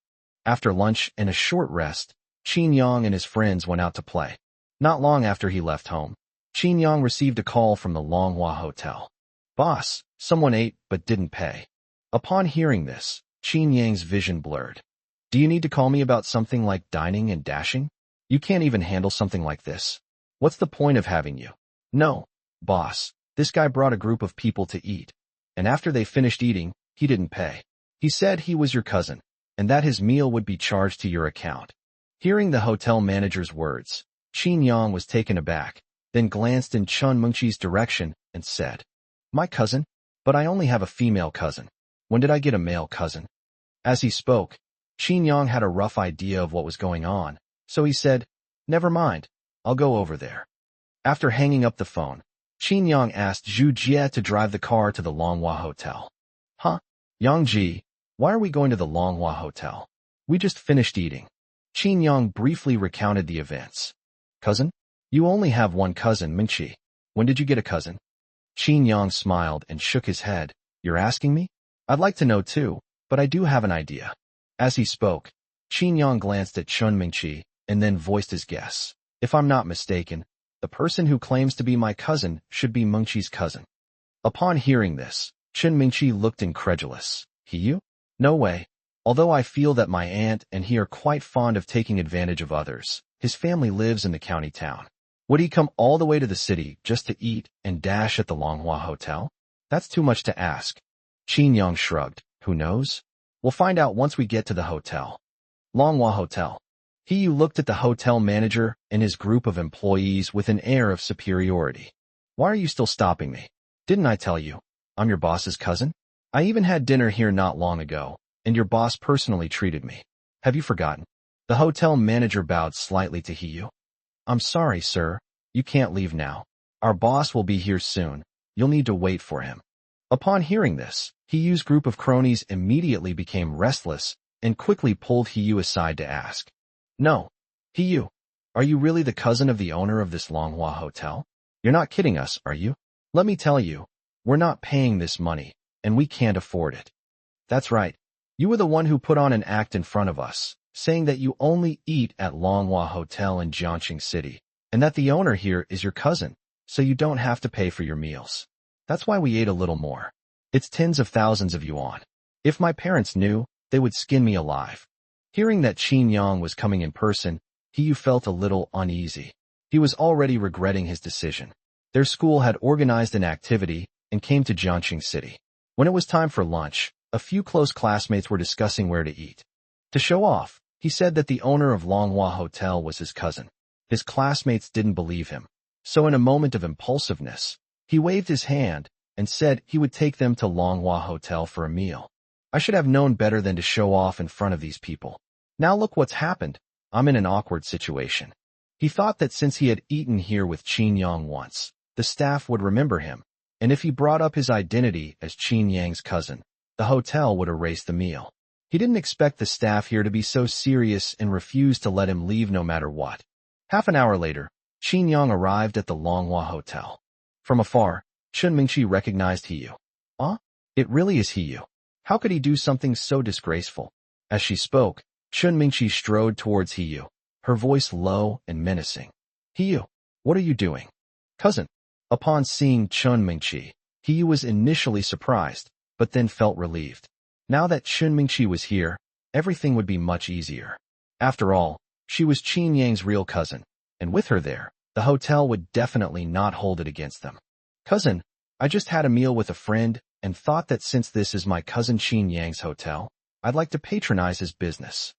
After lunch and a short rest, Qin Yang and his friends went out to play. Not long after he left home, Qin Yang received a call from the Manhwa Hotel. Boss, someone ate but didn't pay. Upon hearing this, Qin Yang's vision blurred. Do you need to call me about something like dining and dashing? You can't even handle something like this. What's the point of having you? No, boss, this guy brought a group of people to eat. And after they finished eating, he didn't pay. He said he was your cousin, and that his meal would be charged to your account. Hearing the hotel manager's words, Qin Yang was taken aback, then glanced in Chun Mengqi's direction and said, My cousin? But I only have a female cousin. When did I get a male cousin? As he spoke, Qin Yang had a rough idea of what was going on, so he said, Never mind, I'll go over there. After hanging up the phone, Qin Yang asked Zhu Jie to drive the car to the Longhua Hotel. Huh? Yang Ji, why are we going to the Longhua Hotel? We just finished eating. Qin Yang briefly recounted the events. Cousin? You only have one cousin, Mengqi. When did you get a cousin? Qin Yang smiled and shook his head. You're asking me? I'd like to know too, but I do have an idea. As he spoke, Qin Yang glanced at Chun Mengqi and then voiced his guess. If I'm not mistaken, the person who claims to be my cousin should be Mengqi's cousin. Upon hearing this, Chun Mengqi looked incredulous. He you? No way. Although I feel that my aunt and he are quite fond of taking advantage of others, his family lives in the county town. Would he come all the way to the city just to eat and dash at the Longhua Hotel? That's too much to ask. Qin Yang shrugged. Who knows? We'll find out once we get to the hotel. Longhua Hotel. He looked at the hotel manager and his group of employees with an air of superiority. Why are you still stopping me? Didn't I tell you? I'm your boss's cousin? I even had dinner here not long ago, and your boss personally treated me. Have you forgotten? The hotel manager bowed slightly to Hiyu. I'm sorry, sir. You can't leave now. Our boss will be here soon. You'll need to wait for him. Upon hearing this, Hiyu's group of cronies immediately became restless and quickly pulled Hiyu aside to ask. No. Hiyu, are you really the cousin of the owner of this Longhua Hotel? You're not kidding us, are you? Let me tell you, we're not paying this money, and we can't afford it. That's right. You were the one who put on an act in front of us, saying that you only eat at Longhua Hotel in Jiangxing City, and that the owner here is your cousin, so you don't have to pay for your meals. That's why we ate a little more. It's tens of thousands of yuan. If my parents knew, they would skin me alive. Hearing that Qin Yang was coming in person, Hiyu felt a little uneasy. He was already regretting his decision. Their school had organized an activity and came to Jiangxing City. When it was time for lunch, a few close classmates were discussing where to eat. To show off, he said that the owner of Longhua Hotel was his cousin. His classmates didn't believe him, so in a moment of impulsiveness, he waved his hand and said he would take them to Longhua Hotel for a meal. I should have known better than to show off in front of these people. Now look what's happened. I'm in an awkward situation. He thought that since he had eaten here with Qin Yang once, the staff would remember him, and if he brought up his identity as Qin Yang's cousin, the hotel would erase the meal. He didn't expect the staff here to be so serious and refused to let him leave no matter what. Half an hour later, Qin Yang arrived at the Longhua Hotel. From afar, Chun Mengqi recognized Hiyu. It really is Hiyu. How could he do something so disgraceful? As she spoke, Chun Mingqi strode towards Hiyu, her voice low and menacing. Hiyu, what are you doing? Cousin. Upon seeing Chun Mingqi, Hiyu was initially surprised, but then felt relieved. Now that Chun Mingqi was here, everything would be much easier. After all, she was Qin Yang's real cousin, and with her there, the hotel would definitely not hold it against them. Cousin, I just had a meal with a friend and thought that since this is my cousin Qin Yang's hotel, I'd like to patronize his business.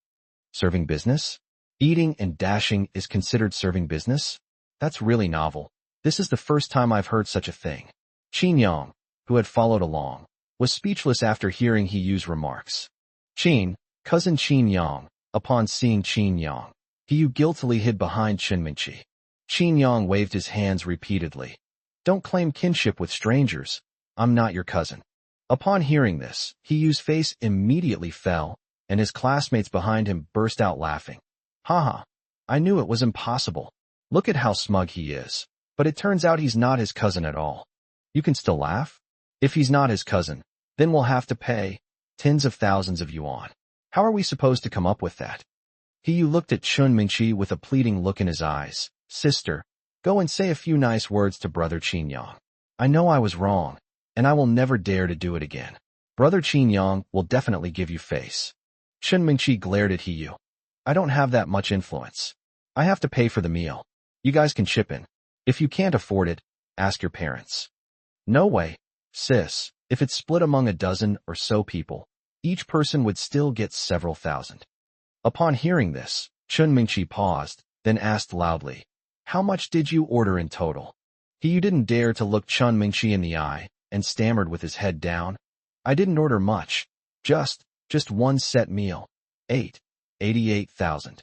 Serving business? Eating and dashing is considered serving business? That's really novel. This is the first time I've heard such a thing. Qin Yang, who had followed along, was speechless after hearing Hiyu's remarks. Qin, cousin Qin Yang, upon seeing Qin Yang, Hiyu guiltily hid behind Chun Mingqi. Qin Yang waved his hands repeatedly. Don't claim kinship with strangers. I'm not your cousin. Upon hearing this, Hiyu's face immediately fell, and his classmates behind him burst out laughing. Haha, I knew it was impossible. Look at how smug he is. But it turns out he's not his cousin at all. You can still laugh? If he's not his cousin, then we'll have to pay tens of thousands of yuan. How are we supposed to come up with that? Hiyu looked at Chun Mingqi with a pleading look in his eyes. Sister, go and say a few nice words to Brother Qin Yang. I know I was wrong, and I will never dare to do it again. Brother Qin Yang will definitely give you face. Chun Mingqi glared at Hiyu. I don't have that much influence. I have to pay for the meal. You guys can chip in. If you can't afford it, ask your parents. No way, sis. If it's split among a dozen or so people, each person would still get several thousand. Upon hearing this, Chun Mingqi paused, then asked loudly, how much did you order in total? Hiyu didn't dare to look Chun Mingqi in the eye, and stammered with his head down. I didn't order much. Just one set meal. 88,000.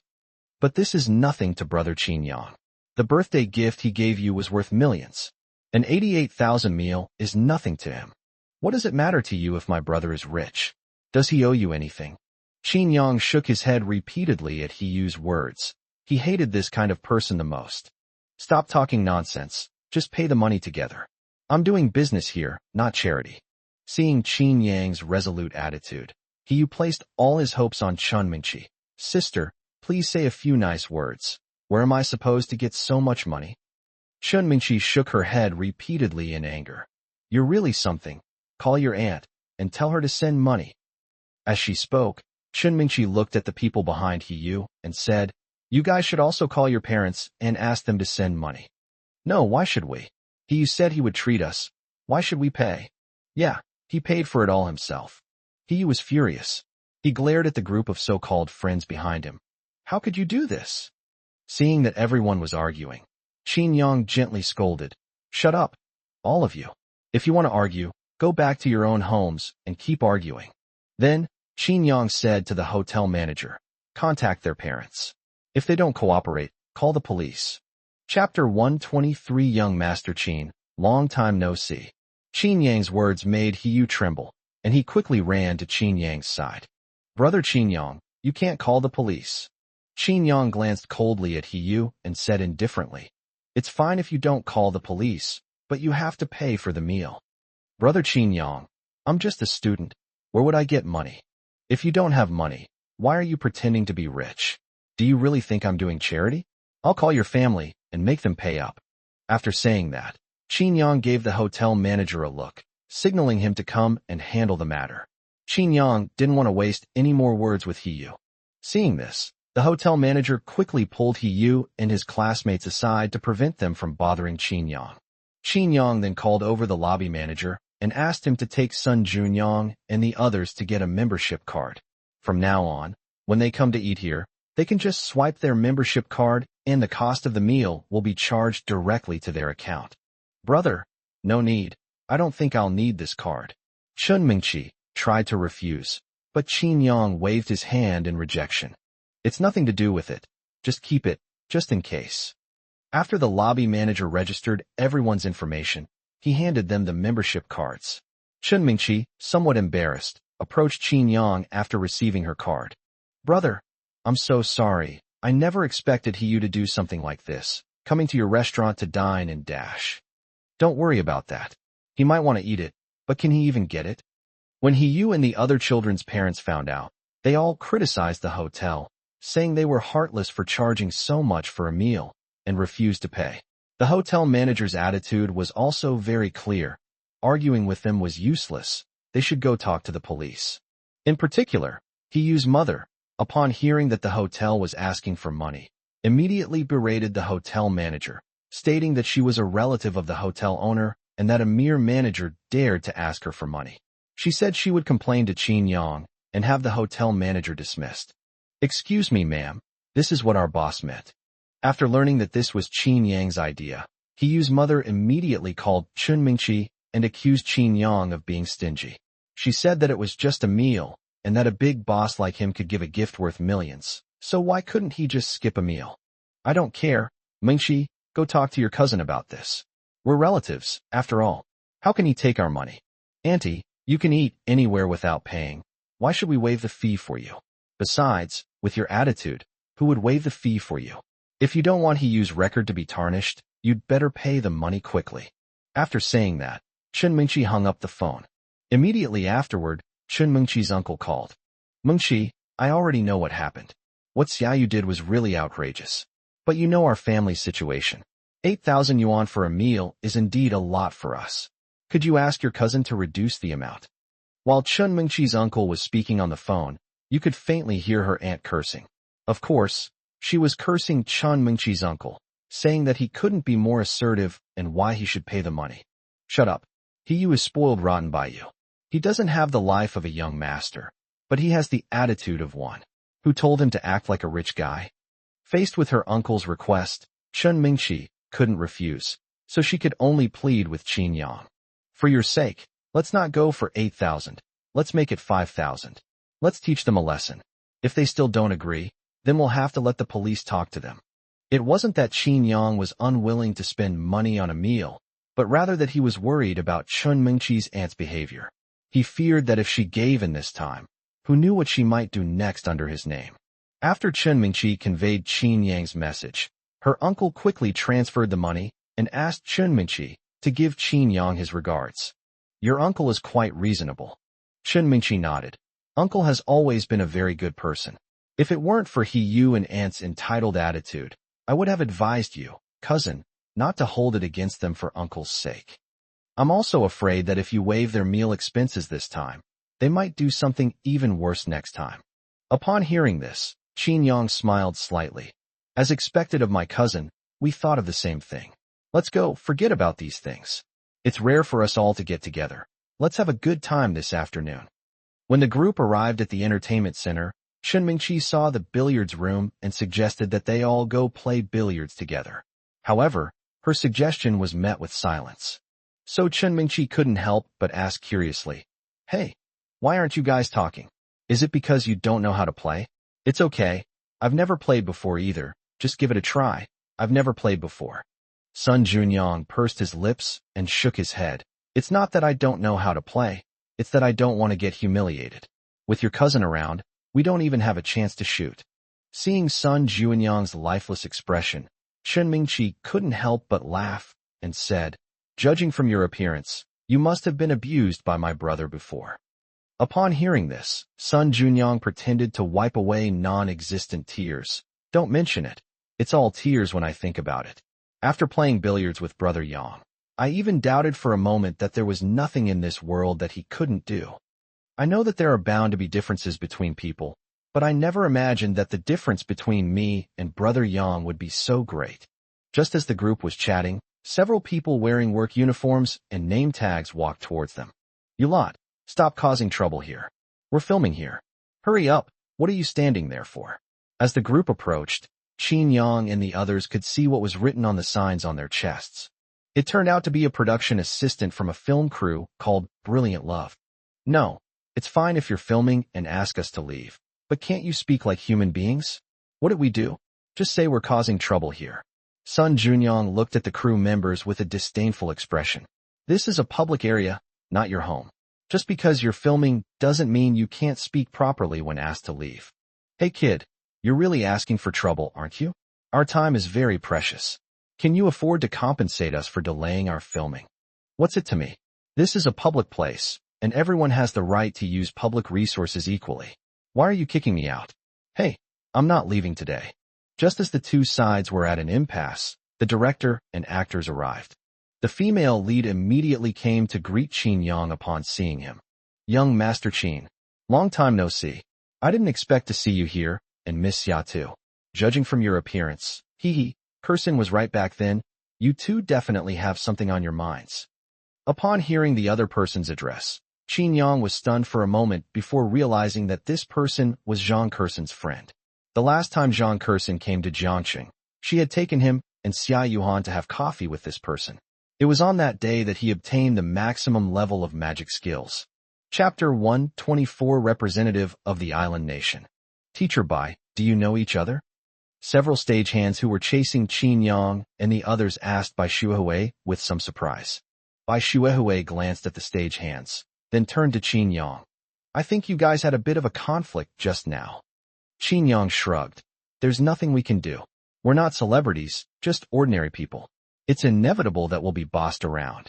But this is nothing to Brother Qin Yang. The birthday gift he gave you was worth millions. An 88,000 meal is nothing to him. What does it matter to you if my brother is rich? Does he owe you anything? Qin Yang shook his head repeatedly at Hiyu's words. He hated this kind of person the most. Stop talking nonsense. Just pay the money together. I'm doing business here, not charity. Seeing Qin Yang's resolute attitude, Hiyu placed all his hopes on Chun Mingqi. Sister, please say a few nice words. Where am I supposed to get so much money? Chun Mingqi shook her head repeatedly in anger. You're really something. Call your aunt and tell her to send money. As she spoke, Chun Mingqi looked at the people behind Hiyu and said, you guys should also call your parents and ask them to send money. No, why should we? Hiyu said he would treat us. Why should we pay? Yeah, he paid for it all himself. Hiyu was furious. He glared at the group of so-called friends behind him. How could you do this? Seeing that everyone was arguing, Qin Yang gently scolded. Shut up, all of you. If you want to argue, go back to your own homes and keep arguing. Then, Qin Yang said to the hotel manager, contact their parents. If they don't cooperate, call the police. Chapter 123 Young Master Qin, long time no see. Qin Yang's words made Hiyu tremble, and he quickly ran to Qin Yang's side. Brother Qin Yang, you can't call the police. Qin Yang glanced coldly at Hiyu and said indifferently, it's fine if you don't call the police, but you have to pay for the meal. Brother Qin Yang, I'm just a student. Where would I get money? If you don't have money, why are you pretending to be rich? Do you really think I'm doing charity? I'll call your family and make them pay up. After saying that, Qin Yang gave the hotel manager a look, signaling him to come and handle the matter. Qin Yang didn't want to waste any more words with Hiyu. Seeing this, the hotel manager quickly pulled Hiyu and his classmates aside to prevent them from bothering Qin Yang. Qin Yang then called over the lobby manager and asked him to take Sun Junyang and the others to get a membership card. From now on, when they come to eat here, they can just swipe their membership card and the cost of the meal will be charged directly to their account. Brother, no need. I don't think I'll need this card. Chun Mingqi tried to refuse, but Qin Yang waved his hand in rejection. It's nothing to do with it. Just keep it, just in case. After the lobby manager registered everyone's information, he handed them the membership cards. Chun Mingqi, somewhat embarrassed, approached Qin Yang after receiving her card. Brother, I'm so sorry. I never expected Hiyu to do something like this, coming to your restaurant to dine and dash. Don't worry about that. He might want to eat it, but can he even get it? When Hiyu and the other children's parents found out, They all criticized the hotel, saying they were heartless for charging so much for a meal, and refused to pay. The hotel manager's attitude was also very clear. Arguing with them was useless. They should go talk to the police. In particular, Hiyu's mother, upon hearing that the hotel was asking for money, immediately berated the hotel manager, stating that she was a relative of the hotel owner and that a mere manager dared to ask her for money. She said she would complain to Qin Yang and have the hotel manager dismissed. "Excuse me, ma'am, this is what our boss meant." After learning that this was Qin Yang's idea, Hiyu's mother immediately called Chun Mingqi and accused Qin Yang of being stingy. She said that it was just a meal, and that a big boss like him could give a gift worth millions, so why couldn't he just skip a meal? "I don't care, Mingqi, go talk to your cousin about this. We're relatives, after all. How can he take our money? Auntie, you can eat anywhere without paying. Why should we waive the fee for you? Besides, with your attitude, who would waive the fee for you? If you don't want Hiyu's record to be tarnished, you'd better pay the money quickly." After saying that, Chun Mingqi hung up the phone. Immediately afterward, Chun Mingqi's uncle called. "Mingqi, I already know what happened. What Xiaoyu did was really outrageous. But you know our family situation. 8,000 yuan for a meal is indeed a lot for us. Could you ask your cousin to reduce the amount?" While Chun Mingqi's uncle was speaking on the phone, you could faintly hear her aunt cursing. Of course, she was cursing Chun Mingqi's uncle, saying that he couldn't be more assertive and why he should pay the money. "Shut up. Hiyu is spoiled rotten by you. He doesn't have the life of a young master, but he has the attitude of one. Who told him to act like a rich guy?" Faced with her uncle's request, Chun Mingqi couldn't refuse, so she could only plead with Qin Yang. "For your sake, let's not go for 8,000. Let's make it 5,000. Let's teach them a lesson. If they still don't agree, then we'll have to let the police talk to them." It wasn't that Qin Yang was unwilling to spend money on a meal, but rather that he was worried about Chun Mingqi's aunt's behavior. He feared that if she gave in this time, who knew what she might do next under his name. After Chun Mingqi conveyed Qin Yang's message, her uncle quickly transferred the money and asked Chun Mingqi to give Qin Yang his regards. "Your uncle is quite reasonable." Chun Mingqi nodded. "Uncle has always been a very good person. If it weren't for Hiyu and aunt's entitled attitude, I would have advised you, cousin, not to hold it against them for uncle's sake. I'm also afraid that if you waive their meal expenses this time, they might do something even worse next time." Upon hearing this, Qin Yang smiled slightly. "As expected of my cousin, we thought of the same thing. Let's go, forget about these things. It's rare for us all to get together. Let's have a good time this afternoon." When the group arrived at the entertainment center, Chun Mingqi saw the billiards room and suggested that they all go play billiards together. However, her suggestion was met with silence. So Chun Mingqi couldn't help but ask curiously, "Hey, why aren't you guys talking? Is it because you don't know how to play?" "It's okay. I've never played before either. Just give it a try. I've never played before." Sun Junyang pursed his lips and shook his head. "It's not that I don't know how to play. It's that I don't want to get humiliated. With your cousin around, we don't even have a chance to shoot." Seeing Sun Junyang's lifeless expression, Chun Mingqi couldn't help but laugh and said, "Judging from your appearance, you must have been abused by my brother before." Upon hearing this, Sun Junyang pretended to wipe away non-existent tears. "Don't mention it. It's all tears when I think about it. After playing billiards with Brother Yang, I even doubted for a moment that there was nothing in this world that he couldn't do. I know that there are bound to be differences between people, but I never imagined that the difference between me and Brother Yang would be so great." Just as the group was chatting, several people wearing work uniforms and name tags walked towards them. "You lot, stop causing trouble here. We're filming here. Hurry up, what are you standing there for?" As the group approached, Qin Yang and the others could see what was written on the signs on their chests. It turned out to be a production assistant from a film crew called Brilliant Love. "No, it's fine if you're filming and ask us to leave, but can't you speak like human beings? What did we do? Just say we're causing trouble here." Sun Junyang looked at the crew members with a disdainful expression. "This is a public area, not your home. Just because you're filming doesn't mean you can't speak properly when asked to leave. Hey kid, you're really asking for trouble, aren't you? Our time is very precious. Can you afford to compensate us for delaying our filming? What's it to me? This is a public place, and everyone has the right to use public resources equally. Why are you kicking me out? Hey, I'm not leaving today. Just as the two sides were at an impasse, the director and actors arrived. The female lead immediately came to greet Qin Yang upon seeing him. Young Master Qin, long time no see. I didn't expect to see you here, and Miss Xia too. Judging from your appearance, Person was right back then, you two definitely have something on your minds. Upon hearing the other person's address, Qin Yang was stunned for a moment before realizing that this person was Zhang Kerson's friend. The last time Zhang Kerson came to Jiangxing, she had taken him and Xia Yuhan to have coffee with this person. It was on that day that he obtained the maximum level of magic skills. Chapter 124 Representative of the Island Nation. Teacher Bai, do you know each other? Several stagehands who were chasing Qin Yang and the others asked Bai Shuehui with some surprise. Bai Shuehui glanced at the stagehands, then turned to Qin Yang. I think you guys had a bit of a conflict just now. Qin Yang shrugged. There's nothing we can do. We're not celebrities, just ordinary people. It's inevitable that we'll be bossed around.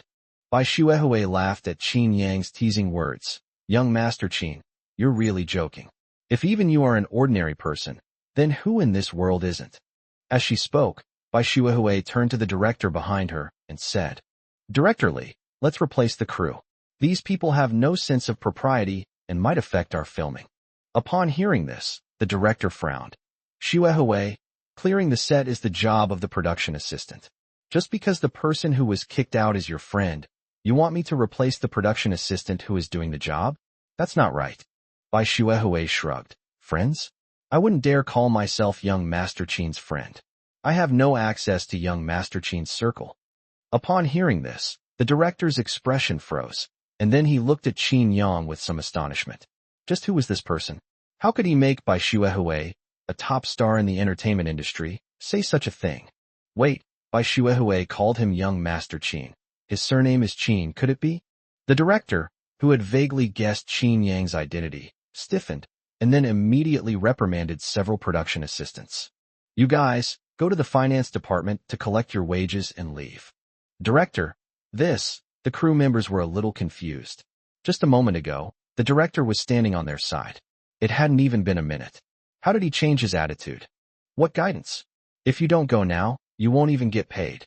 Bai Shuehui laughed at Qin Yang's teasing words. Young Master Qin, you're really joking. If even you are an ordinary person, then who in this world isn't? As she spoke, Bai Shuehui turned to the director behind her and said, Director Li, let's replace the crew. These people have no sense of propriety and might affect our filming. Upon hearing this, the director frowned. Shuehui, clearing the set is the job of the production assistant. Just because the person who was kicked out is your friend, you want me to replace the production assistant who is doing the job? That's not right. Bai Shuehui shrugged. Friends? I wouldn't dare call myself young Master Qin's friend. I have no access to young Master Qin's circle. Upon hearing this, the director's expression froze, and then he looked at Qin Yang with some astonishment. Just who was this person? How could he make Bai Shuehui, a top star in the entertainment industry, say such a thing? Wait, Bai Shuehui called him young Master Qin. His surname is Qin, could it be? The director, who had vaguely guessed Qin Yang's identity, stiffened, and then immediately reprimanded several production assistants. You guys, go to the finance department to collect your wages and leave. Director, the crew members were a little confused. Just a moment ago, the director was standing on their side. It hadn't even been a minute. How did he change his attitude? What guidance? If you don't go now, you won't even get paid.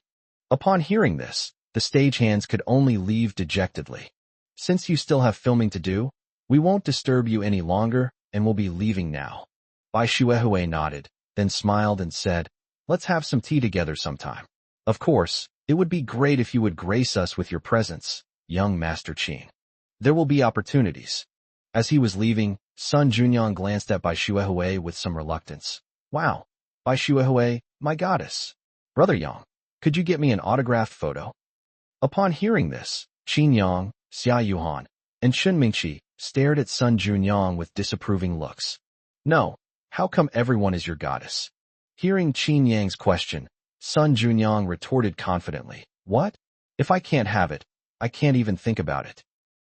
Upon hearing this, the stagehands could only leave dejectedly. Since you still have filming to do, we won't disturb you any longer and we'll be leaving now. Bai Shuehui nodded, then smiled and said, Let's have some tea together sometime. Of course, it would be great if you would grace us with your presence, young Master Qin. There will be opportunities. As he was leaving, Sun Junyang glanced at Bai Shuehui with some reluctance. Wow, Bai Shuehui, my goddess. Brother Yang, could you get me an autographed photo? Upon hearing this, Qin Yang, Xia Yuhan, and Shun Mingqi stared at Sun Junyang with disapproving looks. No, how come everyone is your goddess? Hearing Qin Yang's question, Sun Junyang retorted confidently. What? If I can't have it, I can't even think about it.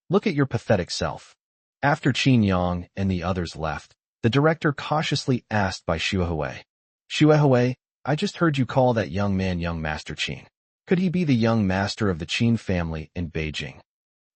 Look at your pathetic self. After Qin Yang and the others left, the director cautiously asked Bai Shuehui. Shuehui, I just heard you call that young man young Master Qin. Could he be the young master of the Qin family in Beijing?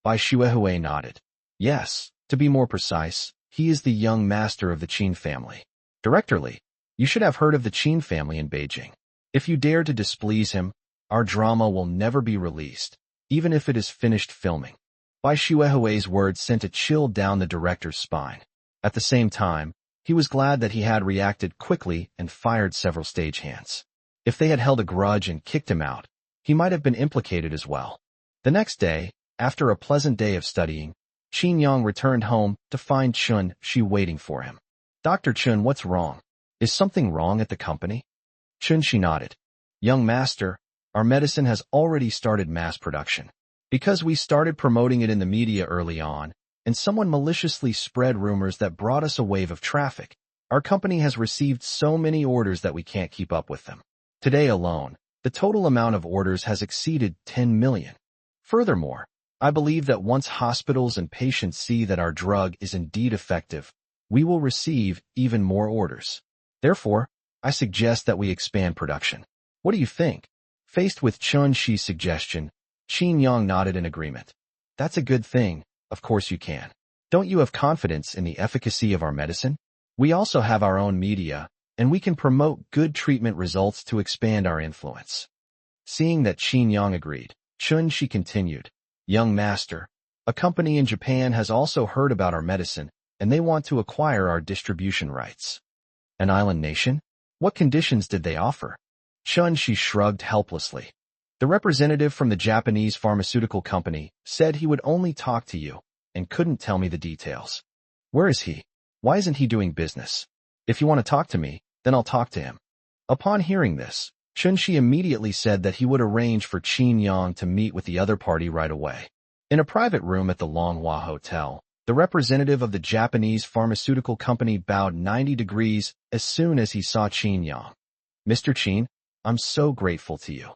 Bai Shuehui nodded. Yes, to be more precise, he is the young master of the Qin family. Director Li, you should have heard of the Qin family in Beijing. If you dare to displease him, our drama will never be released, even if it is finished filming. Bai Shuehui's words sent a chill down the director's spine. At the same time, he was glad that he had reacted quickly and fired several stagehands. If they had held a grudge and kicked him out, he might have been implicated as well. The next day, after a pleasant day of studying, Qin Yang returned home to find Chun Shi waiting for him. Dr. Chun, what's wrong? Is something wrong at the company? Chun Shi nodded. Young master, our medicine has already started mass production. Because we started promoting it in the media early on, and someone maliciously spread rumors that brought us a wave of traffic, our company has received so many orders that we can't keep up with them. Today alone, the total amount of orders has exceeded 10 million. Furthermore, I believe that once hospitals and patients see that our drug is indeed effective, we will receive even more orders. Therefore, I suggest that we expand production. What do you think? Faced with Chun Shi's suggestion, Qin Yang nodded in agreement. That's a good thing, of course you can. Don't you have confidence in the efficacy of our medicine? We also have our own media, and we can promote good treatment results to expand our influence. Seeing that Qin Yang agreed, Chun-Shi continued, Young master, a company in Japan has also heard about our medicine, and they want to acquire our distribution rights. An island nation? What conditions did they offer? Chun-Shi shrugged helplessly. The representative from the Japanese pharmaceutical company said he would only talk to you and couldn't tell me the details. Where is he? Why isn't he doing business? If you want to talk to me, then I'll talk to him. Upon hearing this, Chun-Shi immediately said that he would arrange for Qin Yang to meet with the other party right away. In a private room at the Manhwa Hotel, the representative of the Japanese pharmaceutical company bowed 90 degrees as soon as he saw Qin Yang. Mr. Qin, I'm so grateful to you.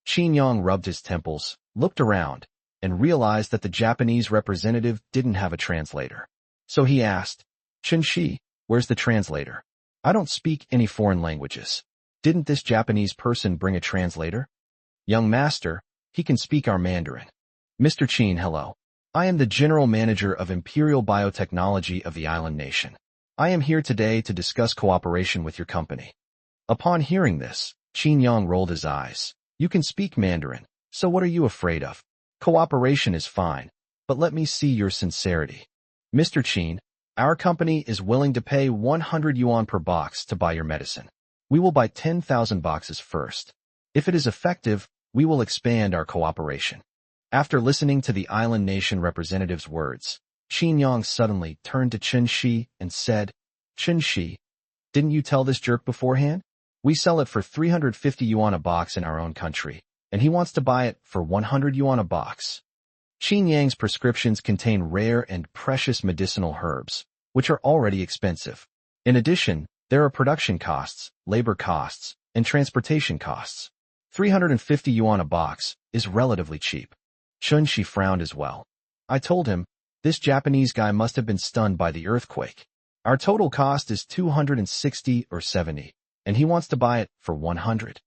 Qin Yang rubbed his temples, looked around, and realized that the Japanese representative didn't have a translator. So he asked, Chun-Shi, where's the translator? I don't speak any foreign languages. Didn't this Japanese person bring a translator? Young master, he can speak our Mandarin. Mr. Qin, hello. I am the General Manager of Imperial Biotechnology of the island nation. I am here today to discuss cooperation with your company. Upon hearing this, Qin Yang rolled his eyes. You can speak Mandarin, so what are you afraid of? Cooperation is fine, but let me see your sincerity. Mr. Qin, our company is willing to pay 100 yuan per box to buy your medicine. We will buy 10,000 boxes first. If it is effective, we will expand our cooperation. After listening to the island nation representative's words, Qin Yang suddenly turned to Chun-Shi and said, Chun-Shi, didn't you tell this jerk beforehand? We sell it for 350 yuan a box in our own country, and he wants to buy it for 100 yuan a box. Qin Yang's prescriptions contain rare and precious medicinal herbs, which are already expensive. In addition, there are production costs, labor costs, and transportation costs. 350 yuan a box is relatively cheap. Chun-Shi frowned as well. I told him, this Japanese guy must have been stunned by the earthquake. Our total cost is 260 or 70, and he wants to buy it for 100.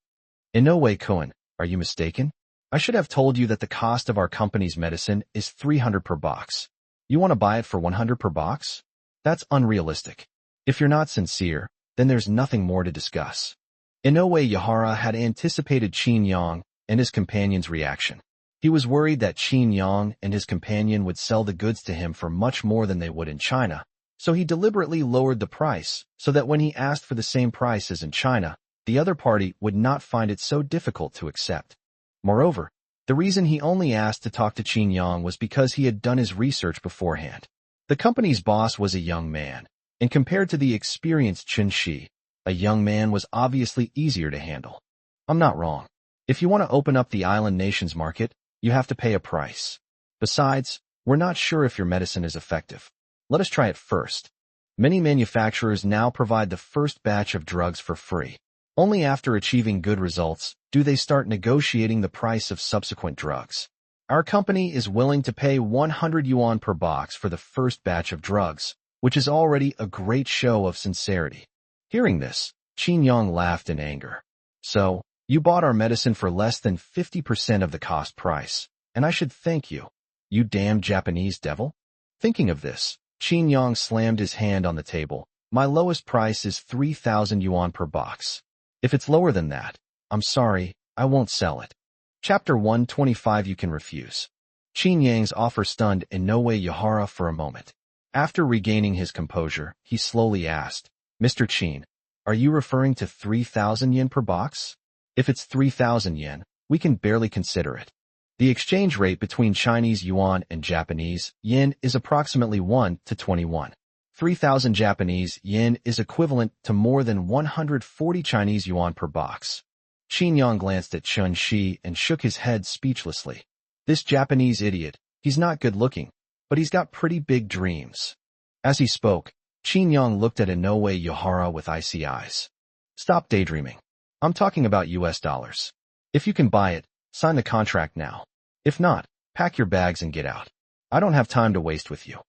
In no way, Cohen, are you mistaken? I should have told you that the cost of our company's medicine is 300 per box. You want to buy it for 100 per box? That's unrealistic. If you're not sincere, then there's nothing more to discuss. In no way Yahara had anticipated Qin Yang and his companion's reaction. He was worried that Qin Yang and his companion would sell the goods to him for much more than they would in China, so he deliberately lowered the price so that when he asked for the same price as in China, the other party would not find it so difficult to accept. Moreover, the reason he only asked to talk to Qin Yang was because he had done his research beforehand. The company's boss was a young man, and compared to the experienced Chun-Shi, a young man was obviously easier to handle. I'm not wrong. If you want to open up the island nation's market, you have to pay a price. Besides, we're not sure if your medicine is effective. Let us try it first. Many manufacturers now provide the first batch of drugs for free. Only after achieving good results do they start negotiating the price of subsequent drugs. Our company is willing to pay 100 yuan per box for the first batch of drugs, which is already a great show of sincerity. Hearing this, Qin Yang laughed in anger. So, you bought our medicine for less than 50% of the cost price, and I should thank you. You damn Japanese devil. Thinking of this, Qin Yang slammed his hand on the table. My lowest price is 3,000 yuan per box. If it's lower than that, I'm sorry, I won't sell it. Chapter 125 You can refuse. Qin Yang's offer stunned in no way Yahara for a moment. After regaining his composure, he slowly asked, Mr. Qin, are you referring to 3,000 yen per box? If it's 3,000 yen, we can barely consider it. The exchange rate between Chinese yuan and Japanese yen is approximately 1 to 21. 3,000 Japanese yen is equivalent to more than 140 Chinese yuan per box. Qin Yang glanced at Chun-Shi and shook his head speechlessly. This Japanese idiot, he's not good looking, but he's got pretty big dreams. As he spoke, Qin Yang looked at Inoue Yahara with icy eyes. Stop daydreaming. I'm talking about US dollars. If you can buy it, sign the contract now. If not, pack your bags and get out. I don't have time to waste with you.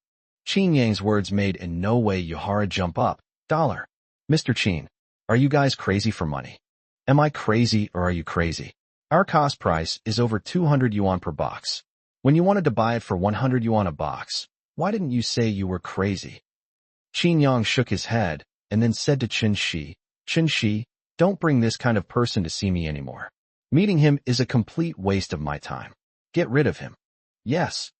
Qin Yang's words made Inoue Yahara jump up. Dollar. Mr. Qin, are you guys crazy for money? Am I crazy or are you crazy? Our cost price is over 200 yuan per box. When you wanted to buy it for 100 yuan a box, Why didn't you say you were crazy? Qin Yang shook his head and then said to Qin Shi, don't bring this kind of person to see me anymore. Meeting him is a complete waste of my time. Get rid of him. Yes.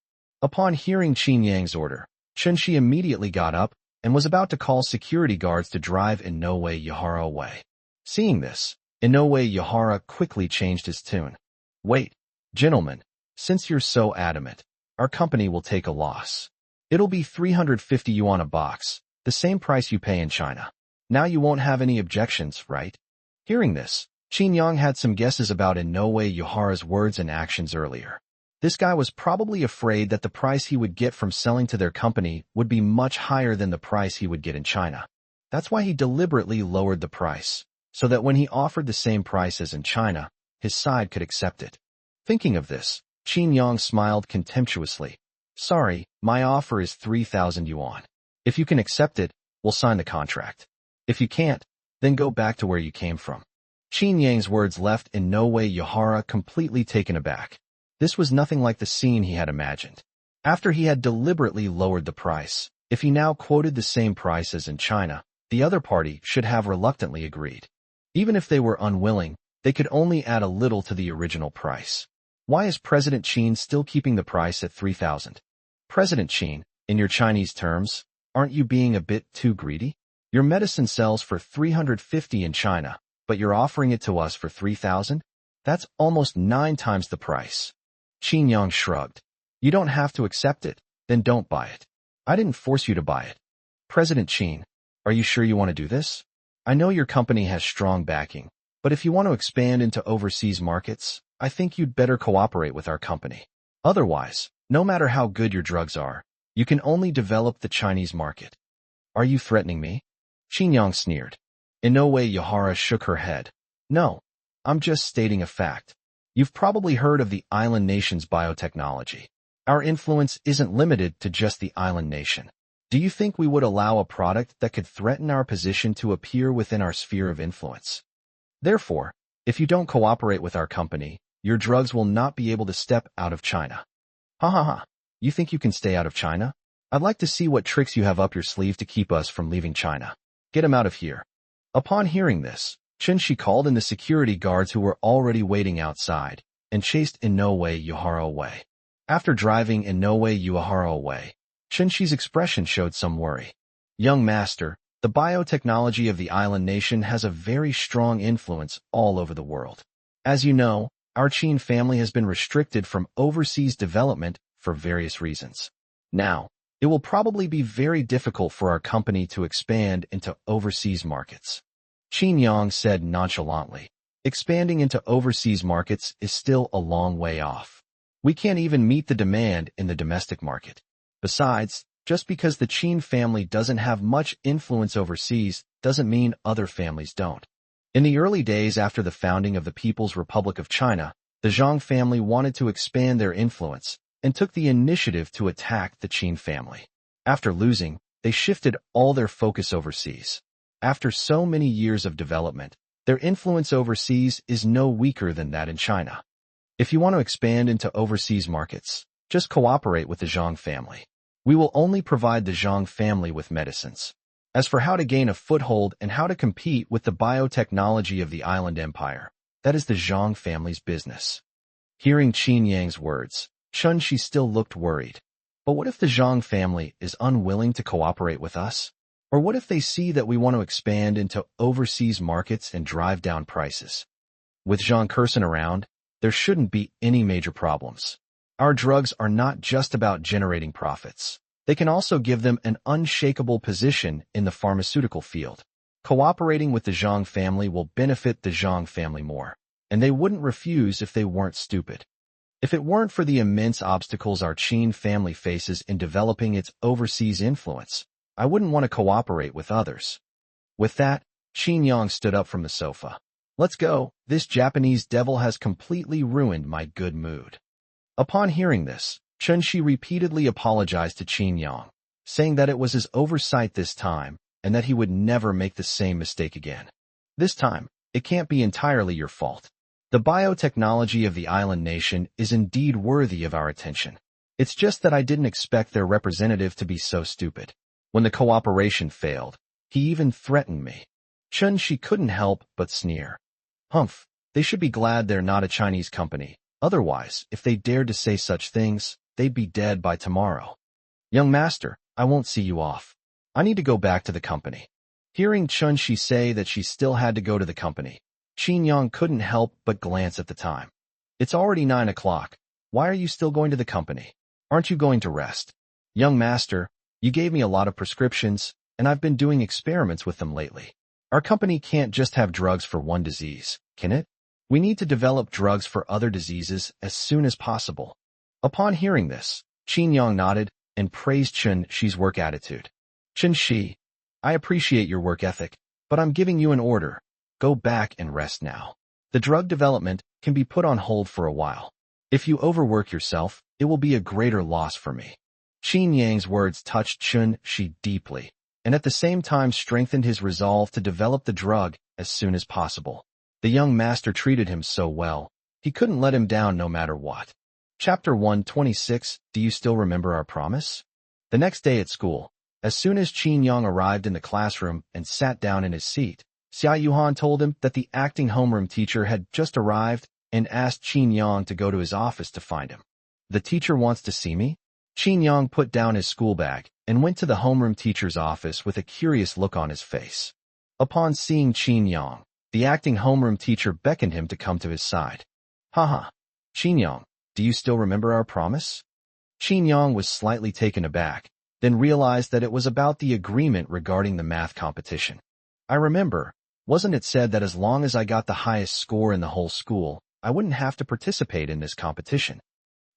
Upon hearing Qin Yang's order, Qin Shi immediately got up and was about to call security guards to drive Inoue Yahara away. Seeing this, Inoue Yahara quickly changed his tune. Wait, gentlemen, since you're so adamant, our company will take a loss. It'll be 350 yuan a box, the same price you pay in China. Now you won't have any objections, right? Hearing this, Qin Yang had some guesses about Inoue Yahara's words and actions earlier. This guy was probably afraid that the price he would get from selling to their company would be much higher than the price he would get in China. That's why he deliberately lowered the price, so that when he offered the same price as in China, his side could accept it. Thinking of this, Qin Yang smiled contemptuously. Sorry, my offer is 3,000 yuan. If you can accept it, we'll sign the contract. If you can't, then go back to where you came from. Qin Yang's words left Inoue Yahara completely taken aback. This was nothing like the scene he had imagined. After he had deliberately lowered the price, if he now quoted the same price as in China, the other party should have reluctantly agreed. Even if they were unwilling, they could only add a little to the original price. Why is President Qin still keeping the price at 3,000? President Qin, in your Chinese terms, aren't you being a bit too greedy? Your medicine sells for 350 in China, but you're offering it to us for 3,000? That's almost 9 times the price. Qin Yang shrugged. You don't have to accept it, then don't buy it. I didn't force you to buy it. President Qin, are you sure you want to do this? I know your company has strong backing, but if you want to expand into overseas markets, I think you'd better cooperate with our company. Otherwise, no matter how good your drugs are, you can only develop the Chinese market. Are you threatening me? Qin Yang sneered. Inoue Yahara shook her head. No, I'm just stating a fact. You've probably heard of the island nation's biotechnology. Our influence isn't limited to just the island nation. Do you think we would allow a product that could threaten our position to appear within our sphere of influence? Therefore, if you don't cooperate with our company, your drugs will not be able to step out of China. Ha ha ha. You think you can stay out of China? I'd like to see what tricks you have up your sleeve to keep us from leaving China. Get him out of here. Upon hearing this, Qin Shi called in the security guards who were already waiting outside and chased Inoue Yahara away. After driving Inoue Yahara away, Qin Shi's expression showed some worry. Young master, the biotechnology of the island nation has a very strong influence all over the world. As you know, our Qin family has been restricted from overseas development for various reasons. Now, it will probably be very difficult for our company to expand into overseas markets. Qin Yang said nonchalantly. Expanding into overseas markets is still a long way off. We can't even meet the demand in the domestic market. Besides, just because the Qin family doesn't have much influence overseas doesn't mean other families don't. In the early days after the founding of the People's Republic of China, the Zhang family wanted to expand their influence and took the initiative to attack the Qin family. After losing, they shifted all their focus overseas. After so many years of development, their influence overseas is no weaker than that in China. If you want to expand into overseas markets, just cooperate with the Zhang family. We will only provide the Zhang family with medicines. As for how to gain a foothold and how to compete with the biotechnology of the island empire, that is the Zhang family's business. Hearing Qin Yang's words, Qin Shi still looked worried. But what if the Zhang family is unwilling to cooperate with us? Or what if they see that we want to expand into overseas markets and drive down prices? With Zhang Curson around, there shouldn't be any major problems. Our drugs are not just about generating profits. They can also give them an unshakable position in the pharmaceutical field. Cooperating with the Zhang family will benefit the Zhang family more, and they wouldn't refuse if they weren't stupid. If it weren't for the immense obstacles our Qin family faces in developing its overseas influence, I wouldn't want to cooperate with others. With that, Qin Yang stood up from the sofa. Let's go. This Japanese devil has completely ruined my good mood. Upon hearing this, Qin Shi repeatedly apologized to Qin Yang, saying that it was his oversight this time and that he would never make the same mistake again. This time, it can't be entirely your fault. The biotechnology of the island nation is indeed worthy of our attention. It's just that I didn't expect their representative to be so stupid. When the cooperation failed, he even threatened me. Chun-Shi couldn't help but sneer. Humph, they should be glad they're not a Chinese company. Otherwise, if they dared to say such things, they'd be dead by tomorrow. Young master, I won't see you off. I need to go back to the company. Hearing Chun-Shi say that she still had to go to the company, Qin couldn't help but glance at the time. It's already 9 o'clock. Why are you still going to the company? Aren't you going to rest? Young master, you gave me a lot of prescriptions, and I've been doing experiments with them lately. Our company can't just have drugs for one disease, can it? We need to develop drugs for other diseases as soon as possible. Upon hearing this, Qin nodded and praised Chun-Shi's work attitude. Chun-Shi, I appreciate your work ethic, but I'm giving you an order. Go back and rest now. The drug development can be put on hold for a while. If you overwork yourself, it will be a greater loss for me. Qin words touched Chun-Shi deeply, and at the same time strengthened his resolve to develop the drug as soon as possible. The young master treated him so well, he couldn't let him down no matter what. Chapter 126, Do you still remember our promise? The next day at school, as soon as Qin arrived in the classroom and sat down in his seat, Xia Yuhan told him that the acting homeroom teacher had just arrived and asked Qin to go to his office to find him. The teacher wants to see me? Qin put down his school bag and went to the homeroom teacher's office with a curious look on his face. Upon seeing Qin, the acting homeroom teacher beckoned him to come to his side. Haha, Qin, do you still remember our promise? Qin was slightly taken aback, then realized that it was about the agreement regarding the math competition. I remember, wasn't it said that as long as I got the highest score in the whole school, I wouldn't have to participate in this competition?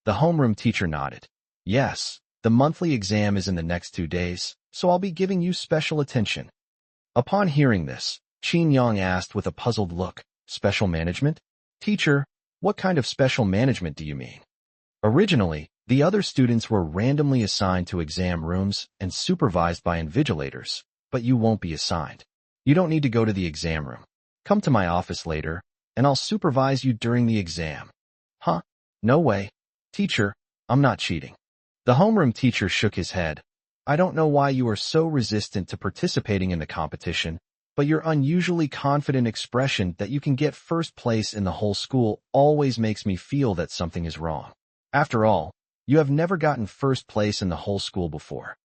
The homeroom teacher nodded. Yes, the monthly exam is in the next 2 days, so I'll be giving you special attention. Upon hearing this, Qin asked with a puzzled look, Special management? Teacher, what kind of special management do you mean? Originally, the other students were randomly assigned to exam rooms and supervised by invigilators, but you won't be assigned. You don't need to go to the exam room. Come to my office later, and I'll supervise you during the exam. Huh? No way. Teacher, I'm not cheating. The homeroom teacher shook his head. I don't know why you are so resistant to participating in the competition, but your unusually confident expression that you can get first place in the whole school always makes me feel that something is wrong. After all, you have never gotten first place in the whole school before.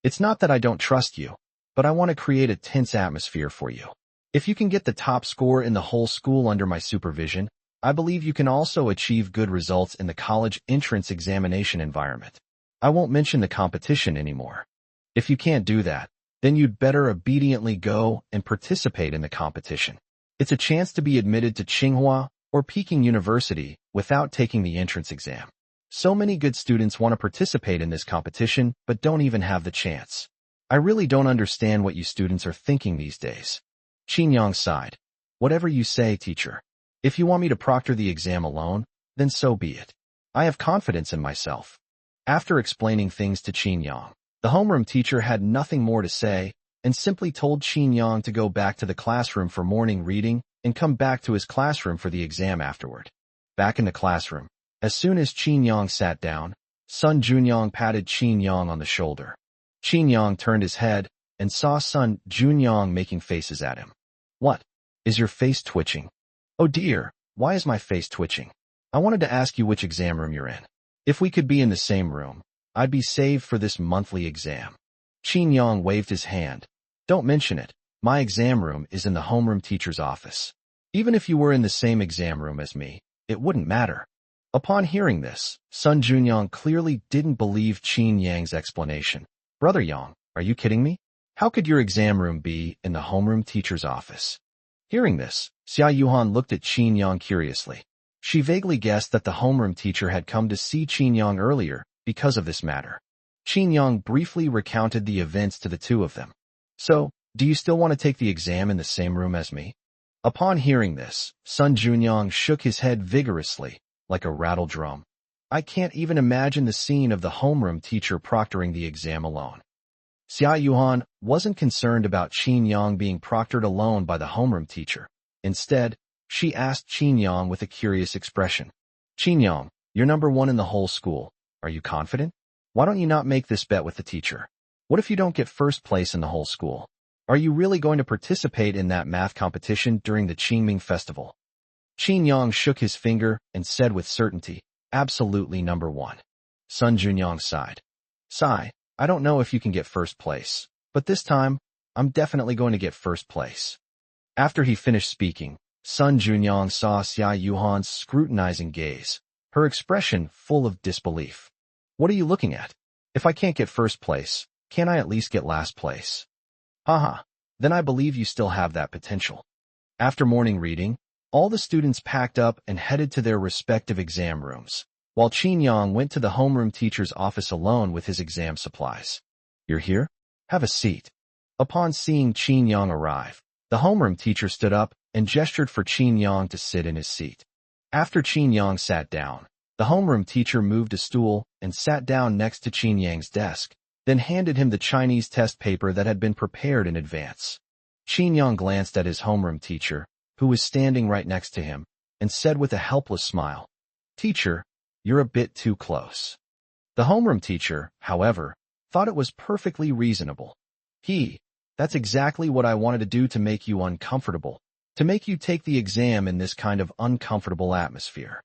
It's not that I don't trust you, but I want to create a tense atmosphere for you. If you can get the top score in the whole school under my supervision, I believe you can also achieve good results in the college entrance examination environment. I won't mention the competition anymore. If you can't do that, then you'd better obediently go and participate in the competition. It's a chance to be admitted to Tsinghua or Peking University without taking the entrance exam. So many good students want to participate in this competition but don't even have the chance. I really don't understand what you students are thinking these days. Qin sighed. Whatever you say, teacher. If you want me to proctor the exam alone, then so be it. I have confidence in myself. After explaining things to Qin, the homeroom teacher had nothing more to say and simply told Qin to go back to the classroom for morning reading and come back to his classroom for the exam afterward. Back in the classroom, as soon as Qin sat down, Sun Junyang patted Qin on the shoulder. Qin turned his head and saw Sun Junyang making faces at him. What? Is your face twitching? Oh dear, why is my face twitching? I wanted to ask you which exam room you're in. If we could be in the same room, I'd be saved for this monthly exam. Qin waved his hand. Don't mention it. My exam room is in the homeroom teacher's office. Even if you were in the same exam room as me, it wouldn't matter. Upon hearing this, Sun Junyang clearly didn't believe Qin explanation. Brother Yang, are you kidding me? How could your exam room be in the homeroom teacher's office? Hearing this, Xia Yuhan looked at Qin curiously. She vaguely guessed that the homeroom teacher had come to see Qin earlier because of this matter. Qin briefly recounted the events to the two of them. So, do you still want to take the exam in the same room as me? Upon hearing this, Sun Junyang shook his head vigorously, like a rattle drum. I can't even imagine the scene of the homeroom teacher proctoring the exam alone. Xia Yuhan wasn't concerned about Qin being proctored alone by the homeroom teacher. Instead, she asked Qin with a curious expression. Qin, you're number 1 in the whole school. Are you confident? Why don't you not make this bet with the teacher? What if you don't get first place in the whole school? Are you really going to participate in that math competition during the Qingming festival? Qin Yang shook his finger and said with certainty, absolutely number one. Sun Junyang sighed. Sigh, I don't know if you can get first place, but this time, I'm definitely going to get first place. After he finished speaking, Sun Junyang saw Xia Yuhan's scrutinizing gaze, her expression full of disbelief. What are you looking at? If I can't get first place, can't I at least get last place? Haha, then I believe you still have that potential. After morning reading, all the students packed up and headed to their respective exam rooms, while Qin Yang went to the homeroom teacher's office alone with his exam supplies. You're here? Have a seat. Upon seeing Qin Yang arrive, the homeroom teacher stood up and gestured for Qin Yang to sit in his seat. After Qin Yang sat down, the homeroom teacher moved a stool and sat down next to Qin Yang's desk, then handed him the Chinese test paper that had been prepared in advance. Qin Yang glanced at his homeroom teacher, who was standing right next to him, and said with a helpless smile, Teacher, you're a bit too close. The homeroom teacher, however, thought it was perfectly reasonable. That's exactly what I wanted to do to make you uncomfortable, to make you take the exam in this kind of uncomfortable atmosphere.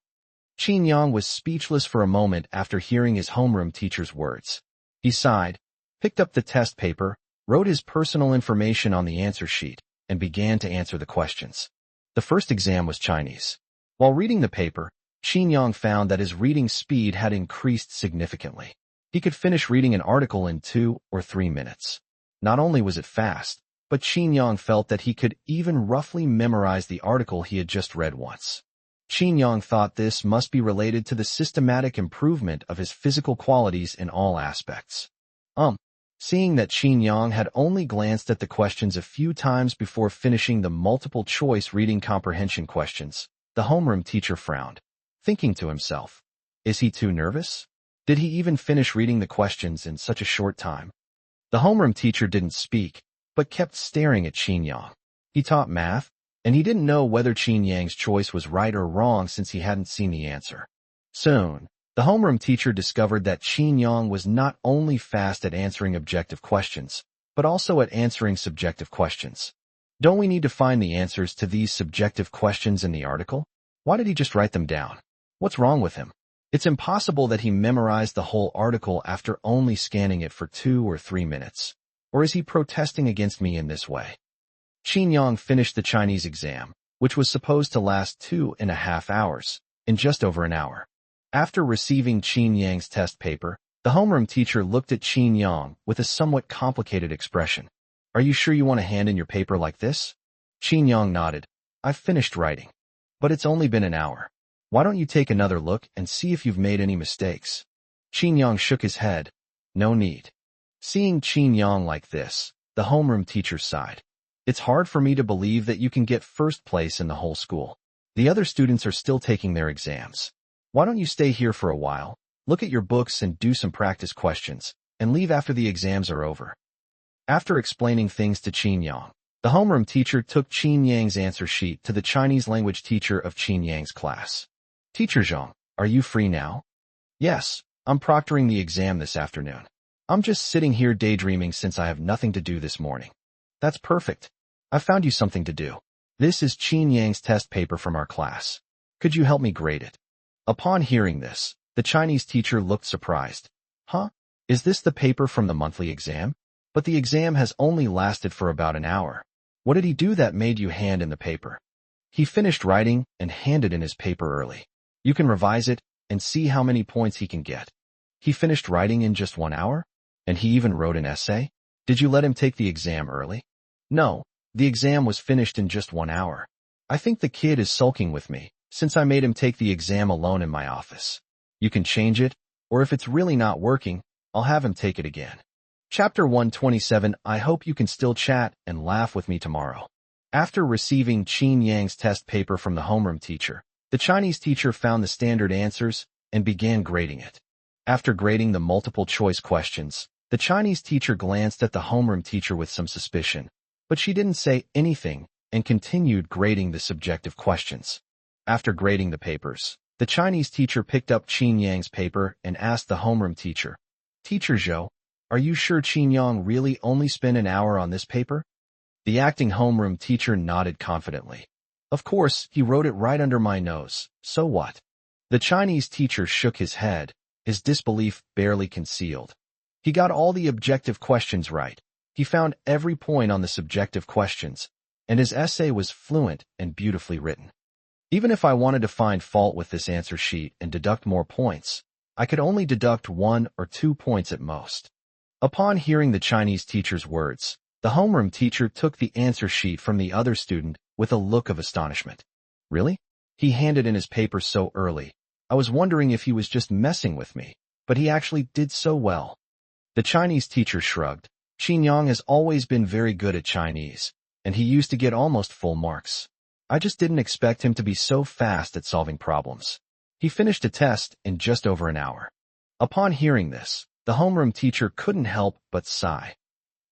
Qin Yang was speechless for a moment after hearing his homeroom teacher's words. He sighed, picked up the test paper, wrote his personal information on the answer sheet, and began to answer the questions. The first exam was Chinese. While reading the paper, Qin Yang found that his reading speed had increased significantly. He could finish reading an article in 2 or 3 minutes. Not only was it fast, but Qin Yang felt that he could even roughly memorize the article he had just read once. Qin Yang thought this must be related to the systematic improvement of his physical qualities in all aspects. Seeing that Qin Yang had only glanced at the questions a few times before finishing the multiple-choice reading comprehension questions, the homeroom teacher frowned, thinking to himself, is he too nervous? Did he even finish reading the questions in such a short time? The homeroom teacher didn't speak, but kept staring at Qin Yang. He taught math, and he didn't know whether Qin Yang's choice was right or wrong since he hadn't seen the answer. Soon, the homeroom teacher discovered that Qin Yang was not only fast at answering objective questions, but also at answering subjective questions. Don't we need to find the answers to these subjective questions in the article? Why did he just write them down? What's wrong with him? It's impossible that he memorized the whole article after only scanning it for 2 or 3 minutes. Or is he protesting against me in this way? Qin Yang finished the Chinese exam, which was supposed to last 2.5 hours, in just over an hour. After receiving Qin Yang's test paper, the homeroom teacher looked at Qin Yang with a somewhat complicated expression. Are you sure you want to hand in your paper like this? Qin Yang nodded. I've finished writing. But it's only been an hour. Why don't you take another look and see if you've made any mistakes? Qin Yang shook his head. No need. Seeing Qin Yang like this, the homeroom teacher sighed. It's hard for me to believe that you can get first place in the whole school. The other students are still taking their exams. Why don't you stay here for a while, look at your books and do some practice questions, and leave after the exams are over? After explaining things to Qin Yang, the homeroom teacher took Qin Yang's answer sheet to the Chinese language teacher of Qin Yang's class. Teacher Zhang, are you free now? Yes, I'm proctoring the exam this afternoon. I'm just sitting here daydreaming since I have nothing to do this morning. That's perfect. I found you something to do. This is Qin Yang's test paper from our class. Could you help me grade it? Upon hearing this, the Chinese teacher looked surprised. Huh? Is this the paper from the monthly exam? But the exam has only lasted for about an hour. What did he do that made you hand in the paper? He finished writing and handed in his paper early. You can revise it and see how many points he can get. He finished writing in just 1 hour? And he even wrote an essay? Did you let him take the exam early? No, the exam was finished in just 1 hour. I think the kid is sulking with me, since I made him take the exam alone in my office. You can change it, or if it's really not working, I'll have him take it again. Chapter 127. I hope you can still chat and laugh with me tomorrow. After receiving Qin Yang's test paper from the homeroom teacher, the Chinese teacher found the standard answers and began grading it. After grading the multiple-choice questions, the Chinese teacher glanced at the homeroom teacher with some suspicion, but she didn't say anything and continued grading the subjective questions. After grading the papers, The Chinese teacher picked up Qin Yang's paper and asked the homeroom teacher, "Teacher Zhou, are you sure Qin Yang really only spent an hour on this paper?" The acting homeroom teacher nodded confidently. "Of course, he wrote it right under my nose. So what?" The Chinese teacher shook his head, his disbelief barely concealed. He got all the objective questions right. He found every point on the subjective questions, and his essay was fluent and beautifully written. Even if I wanted to find fault with this answer sheet and deduct more points, I could only deduct 1 or 2 points at most. Upon hearing the Chinese teacher's words, the homeroom teacher took the answer sheet from the other student with a look of astonishment. "Really? He handed in his paper so early. I was wondering if he was just messing with me, but he actually did so well." The Chinese teacher shrugged. "Qin Yang has always been very good at Chinese, and he used to get almost full marks. I just didn't expect him to be so fast at solving problems. He finished the test in just over an hour." Upon hearing this, the homeroom teacher couldn't help but sigh.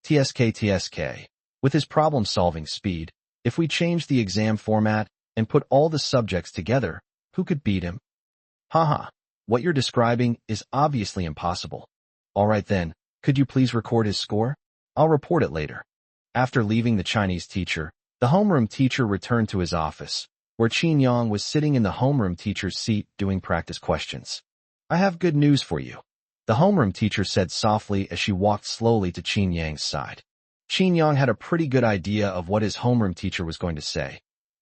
TSK. With his problem-solving speed, if we changed the exam format and put all the subjects together, who could beat him? Haha, what you're describing is obviously impossible. All right then, could you please record his score? I'll report it later. After leaving the Chinese teacher, the homeroom teacher returned to his office, where Qin Yang was sitting in the homeroom teacher's seat doing practice questions. "I have good news for you," the homeroom teacher said softly as she walked slowly to Qin Yang's side. Qin Yang had a pretty good idea of what his homeroom teacher was going to say.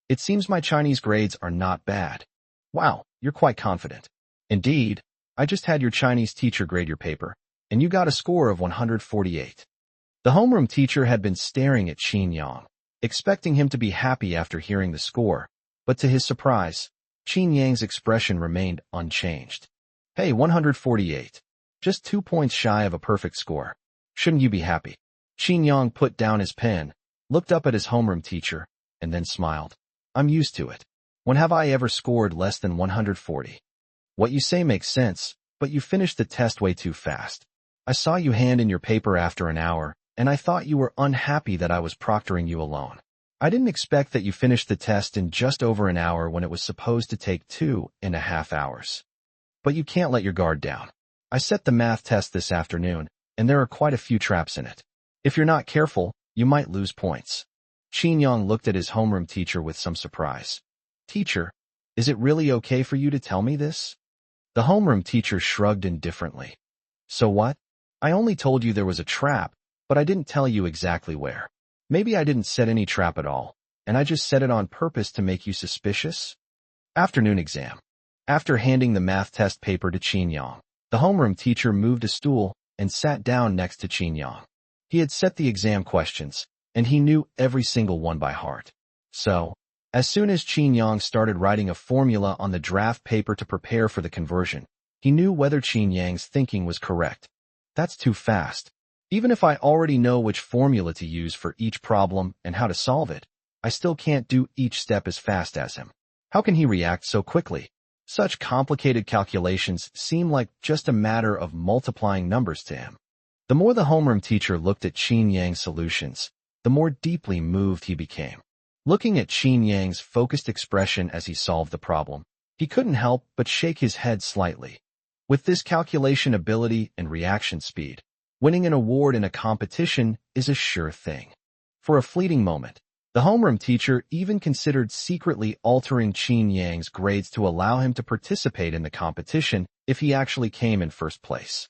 "It seems my Chinese grades are not bad." "Wow, you're quite confident." "Indeed, I just had your Chinese teacher grade your paper, and you got a score of 148. The homeroom teacher had been staring at Qin Yang, expecting him to be happy after hearing the score, but to his surprise, Qin Yang's expression remained unchanged. "Hey, 148. Just 2 points shy of a perfect score. Shouldn't you be happy?" Qin Yang put down his pen, looked up at his homeroom teacher, and then smiled. "I'm used to it. When have I ever scored less than 140? What you say makes sense, but you finished the test way too fast. I saw you hand in your paper after an hour, and I thought you were unhappy that I was proctoring you alone. I didn't expect that you finished the test in just over an hour when it was supposed to take 2.5 hours. But you can't let your guard down. I set the math test this afternoon, and there are quite a few traps in it. If you're not careful, you might lose points." Qin Yang looked at his homeroom teacher with some surprise. "Teacher, is it really okay for you to tell me this?" The homeroom teacher shrugged indifferently. "So what? I only told you there was a trap, but I didn't tell you exactly where. Maybe I didn't set any trap at all, and I just set it on purpose to make you suspicious." Afternoon exam. After handing the math test paper to Qin Yang, the homeroom teacher moved a stool and sat down next to Qin Yang. He had set the exam questions, and he knew every single one by heart. So, as soon as Qin Yang started writing a formula on the draft paper to prepare for the conversion, he knew whether Qin Yang's thinking was correct. "That's too fast. Even if I already know which formula to use for each problem and how to solve it, I still can't do each step as fast as him. How can he react so quickly? Such complicated calculations seem like just a matter of multiplying numbers to him." The more the homeroom teacher looked at Qin Yang's solutions, the more deeply moved he became. Looking at Qin Yang's focused expression as he solved the problem, he couldn't help but shake his head slightly. With this calculation ability and reaction speed, winning an award in a competition is a sure thing. For a fleeting moment, the homeroom teacher even considered secretly altering Qin Yang's grades to allow him to participate in the competition if he actually came in first place.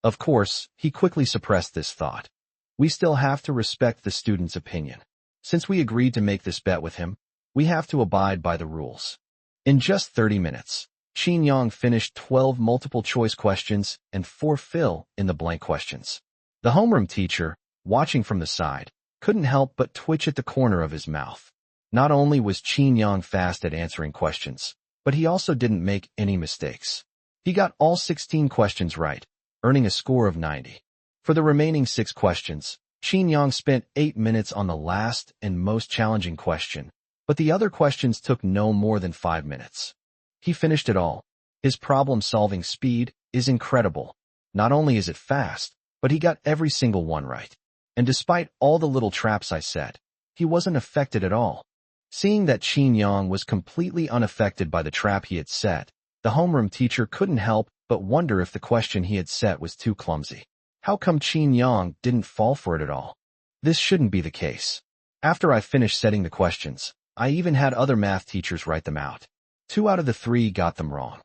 Of course, he quickly suppressed this thought. We still have to respect the student's opinion. Since we agreed to make this bet with him, we have to abide by the rules. In just 30 minutes, Qin Yang finished 12 multiple-choice questions and 4 fill-in-the-blank questions. The homeroom teacher, watching from the side, couldn't help but twitch at the corner of his mouth. Not only was Qin Yang fast at answering questions, but he also didn't make any mistakes. He got all 16 questions right, earning a score of 90. For the remaining 6 questions, Qin Yang spent 8 minutes on the last and most challenging question, but the other questions took no more than 5 minutes. He finished it all. His problem-solving speed is incredible. Not only is it fast, but he got every single one right. And despite all the little traps I set, he wasn't affected at all. Seeing that Qin Yang was completely unaffected by the trap he had set, the The homeroom teacher couldn't help but wonder if the question he had set was too clumsy. How come Qin Yang didn't fall for it at all? This shouldn't be the case. After I finished setting the questions, I even had other math teachers write them out. 2 out of the 3 got them wrong.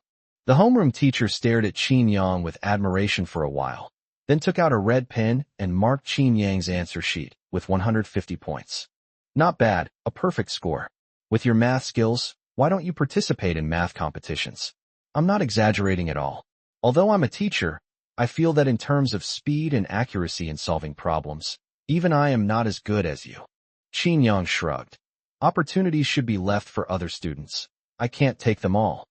The homeroom teacher stared at Qin Yang with admiration for a while, then took out a red pen and marked Qin Yang's answer sheet with 150 points. Not bad, a perfect score. With your math skills, why don't you participate in math competitions? I'm not exaggerating at all. Although I'm a teacher, I feel that in terms of speed and accuracy in solving problems, even I am not as good as you. Qin Yang shrugged. Opportunities should be left for other students. I can't take them all.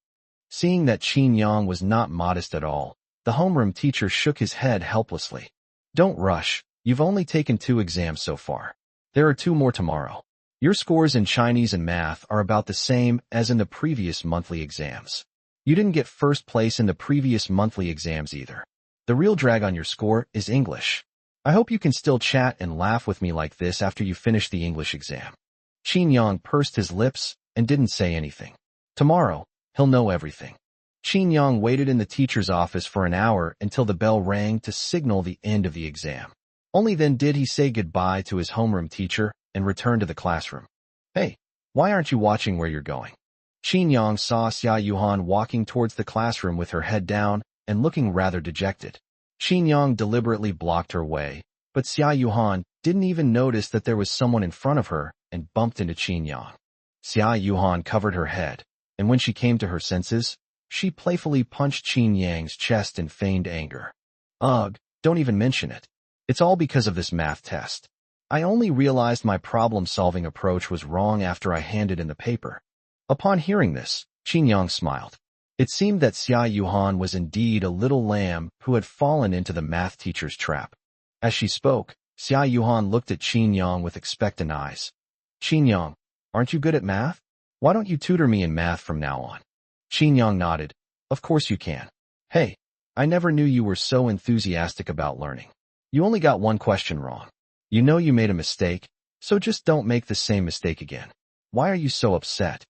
Seeing that Qin Yang was not modest at all, the homeroom teacher shook his head helplessly. Don't rush. You've only taken 2 exams so far. There are 2 more tomorrow. Your scores in Chinese and math are about the same as in the previous monthly exams. You didn't get first place in the previous monthly exams either. The real drag on your score is English. I hope you can still chat and laugh with me like this after you finish the English exam. Qin Yang pursed his lips and didn't say anything. Tomorrow, he'll know everything. Qin Yang waited in the teacher's office for an hour until the bell rang to signal the end of the exam. Only then did he say goodbye to his homeroom teacher and return to the classroom. Hey, why aren't you watching where you're going? Qin Yang saw Xia Yuhan walking towards the classroom with her head down and looking rather dejected. Qin Yang deliberately blocked her way, but Xia Yuhan didn't even notice that there was someone in front of her and bumped into Qin Yang. Xia Yuhan covered her head, and when she came to her senses, she playfully punched Qin Yang's chest in feigned anger. Ugh, don't even mention it. It's all because of this math test. I only realized my problem-solving approach was wrong after I handed in the paper. Upon hearing this, Qin Yang smiled. It seemed that Xia Yuhan was indeed a little lamb who had fallen into the math teacher's trap. As she spoke, Xia Yuhan looked at Qin Yang with expectant eyes. Qin Yang, aren't you good at math? Why don't you tutor me in math from now on? Qin Yang nodded. Of course you can. Hey, I never knew you were so enthusiastic about learning. You only got 1 question wrong. You know you made a mistake, so just don't make the same mistake again. Why are you so upset?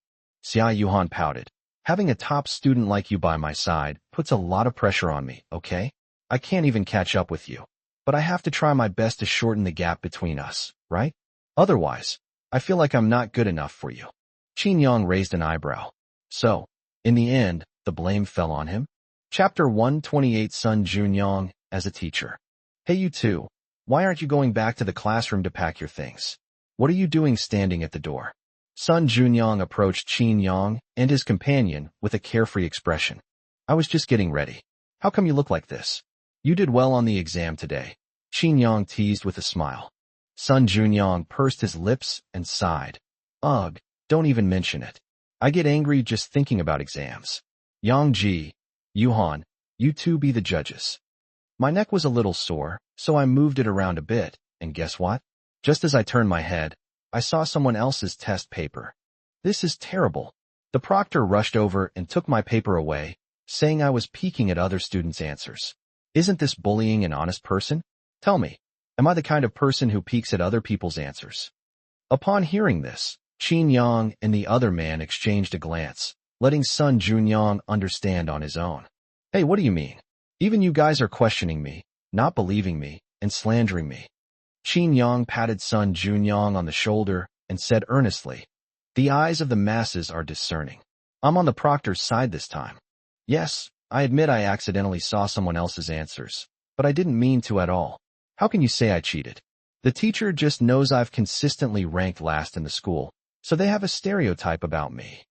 Xia Yuhan pouted. Having a top student like you by my side puts a lot of pressure on me, okay? I can't even catch up with you. But I have to try my best to shorten the gap between us, right? Otherwise, I feel like I'm not good enough for you. Qin Yang raised an eyebrow. So, in the end, the blame fell on him? Chapter 128 Sun Junyang as a teacher. Hey you two, why aren't you going back to the classroom to pack your things? What are you doing standing at the door? Sun Junyang approached Qin Yang and his companion with a carefree expression. I was just getting ready. How come you look like this? You did well on the exam today. Qin Yang teased with a smile. Sun Junyang pursed his lips and sighed. Ugh, don't even mention it. I get angry just thinking about exams. Yang Ji, Yuhan, you two be the judges. My neck was a little sore, so I moved it around a bit, and guess what? Just as I turned my head, I saw someone else's test paper. This is terrible. The proctor rushed over and took my paper away, saying I was peeking at other students' answers. Isn't this bullying an honest person? Tell me, am I the kind of person who peeks at other people's answers? Upon hearing this, Qin Yang and the other man exchanged a glance, letting Sun Junyang understand on his own. Hey, what do you mean? Even you guys are questioning me, not believing me, and slandering me. Qin Yang patted Sun Junyang on the shoulder and said earnestly, the eyes of the masses are discerning. I'm on the proctor's side this time. Yes, I admit I accidentally saw someone else's answers, but I didn't mean to at all. How can you say I cheated? The teacher just knows I've consistently ranked last in the school, so they have a stereotype about me.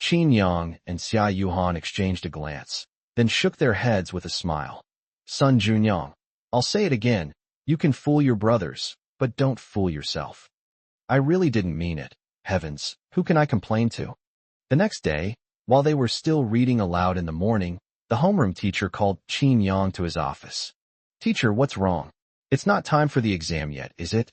Qin Yang and Xia Yuhan exchanged a glance, then shook their heads with a smile. Sun Junyang, I'll say it again, you can fool your brothers, but don't fool yourself. I really didn't mean it. Heavens, who can I complain to? The next day, while they were still reading aloud in the morning, the homeroom teacher called Qin Yang to his office. Teacher, what's wrong? It's not time for the exam yet, is it?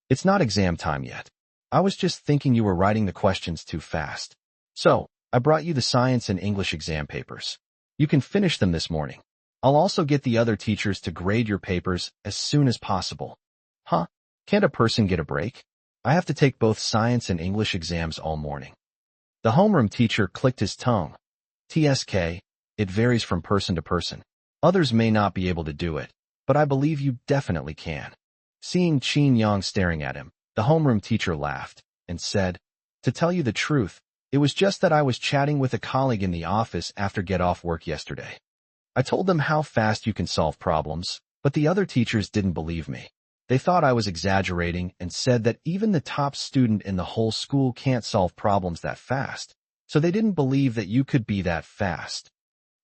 It's not exam time yet. I was just thinking you were writing the questions too fast. So, I brought you the science and English exam papers. You can finish them this morning. I'll also get the other teachers to grade your papers as soon as possible. Huh? Can't a person get a break? I have to take both science and English exams all morning. The homeroom teacher clicked his tongue. TSK, It varies from person to person. Others may not be able to do it, but I believe you definitely can. Seeing Qin Yang staring at him, the homeroom teacher laughed and said, "To tell you the truth, it was just that I was chatting with a colleague in the office after get off work yesterday. I told them how fast you can solve problems, but the other teachers didn't believe me. They thought I was exaggerating and said that even the top student in the whole school can't solve problems that fast, so they didn't believe that you could be that fast.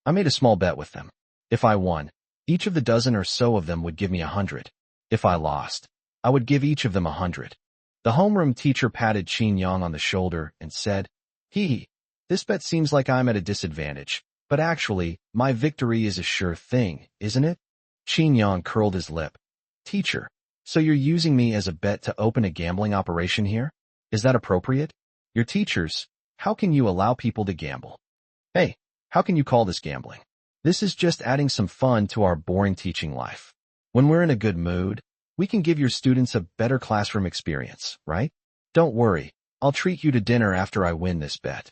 I made a small bet with them. If I won, each of the dozen or so of them would give me 100. If I lost, I would give each of them 100. The homeroom teacher patted Qin Yang on the shoulder and said, "Hee, this bet seems like I'm at a disadvantage, but actually, my victory is a sure thing, isn't it?" Qin Yang curled his lip. "Teacher, so you're using me as a bet to open a gambling operation here? Is that appropriate? You're teachers. How can you allow people to gamble? Hey, how can you call this gambling? This is just adding some fun to our boring teaching life. When we're in a good mood, we can give your students a better classroom experience, right? Don't worry, I'll treat you to dinner after I win this bet."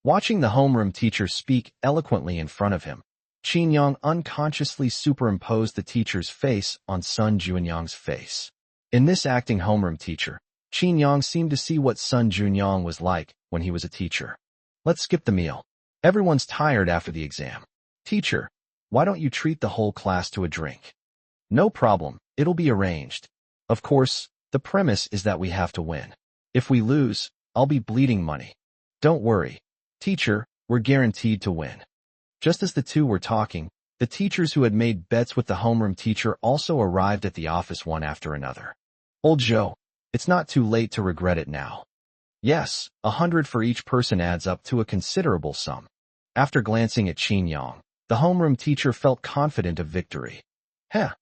Watching the homeroom teacher speak eloquently in front of him, Qin Yang unconsciously superimposed the teacher's face on Sun Junyang's face. In this acting homeroom teacher, Qin Yang seemed to see what Sun Junyang was like when he was a teacher. "Let's skip the meal. Everyone's tired after the exam. Teacher, why don't you treat the whole class to a drink?" "No problem, it'll be arranged. Of course, the premise is that we have to win. If we lose, I'll be bleeding money. Don't worry. Teacher, we're guaranteed to win." Just as the two were talking, the teachers who had made bets with the homeroom teacher also arrived at the office one after another. "Old Joe, it's not too late to regret it now." "Yes, 100 for each person adds up to a considerable sum." After glancing at Qin Yang, the homeroom teacher felt confident of victory. "Heh,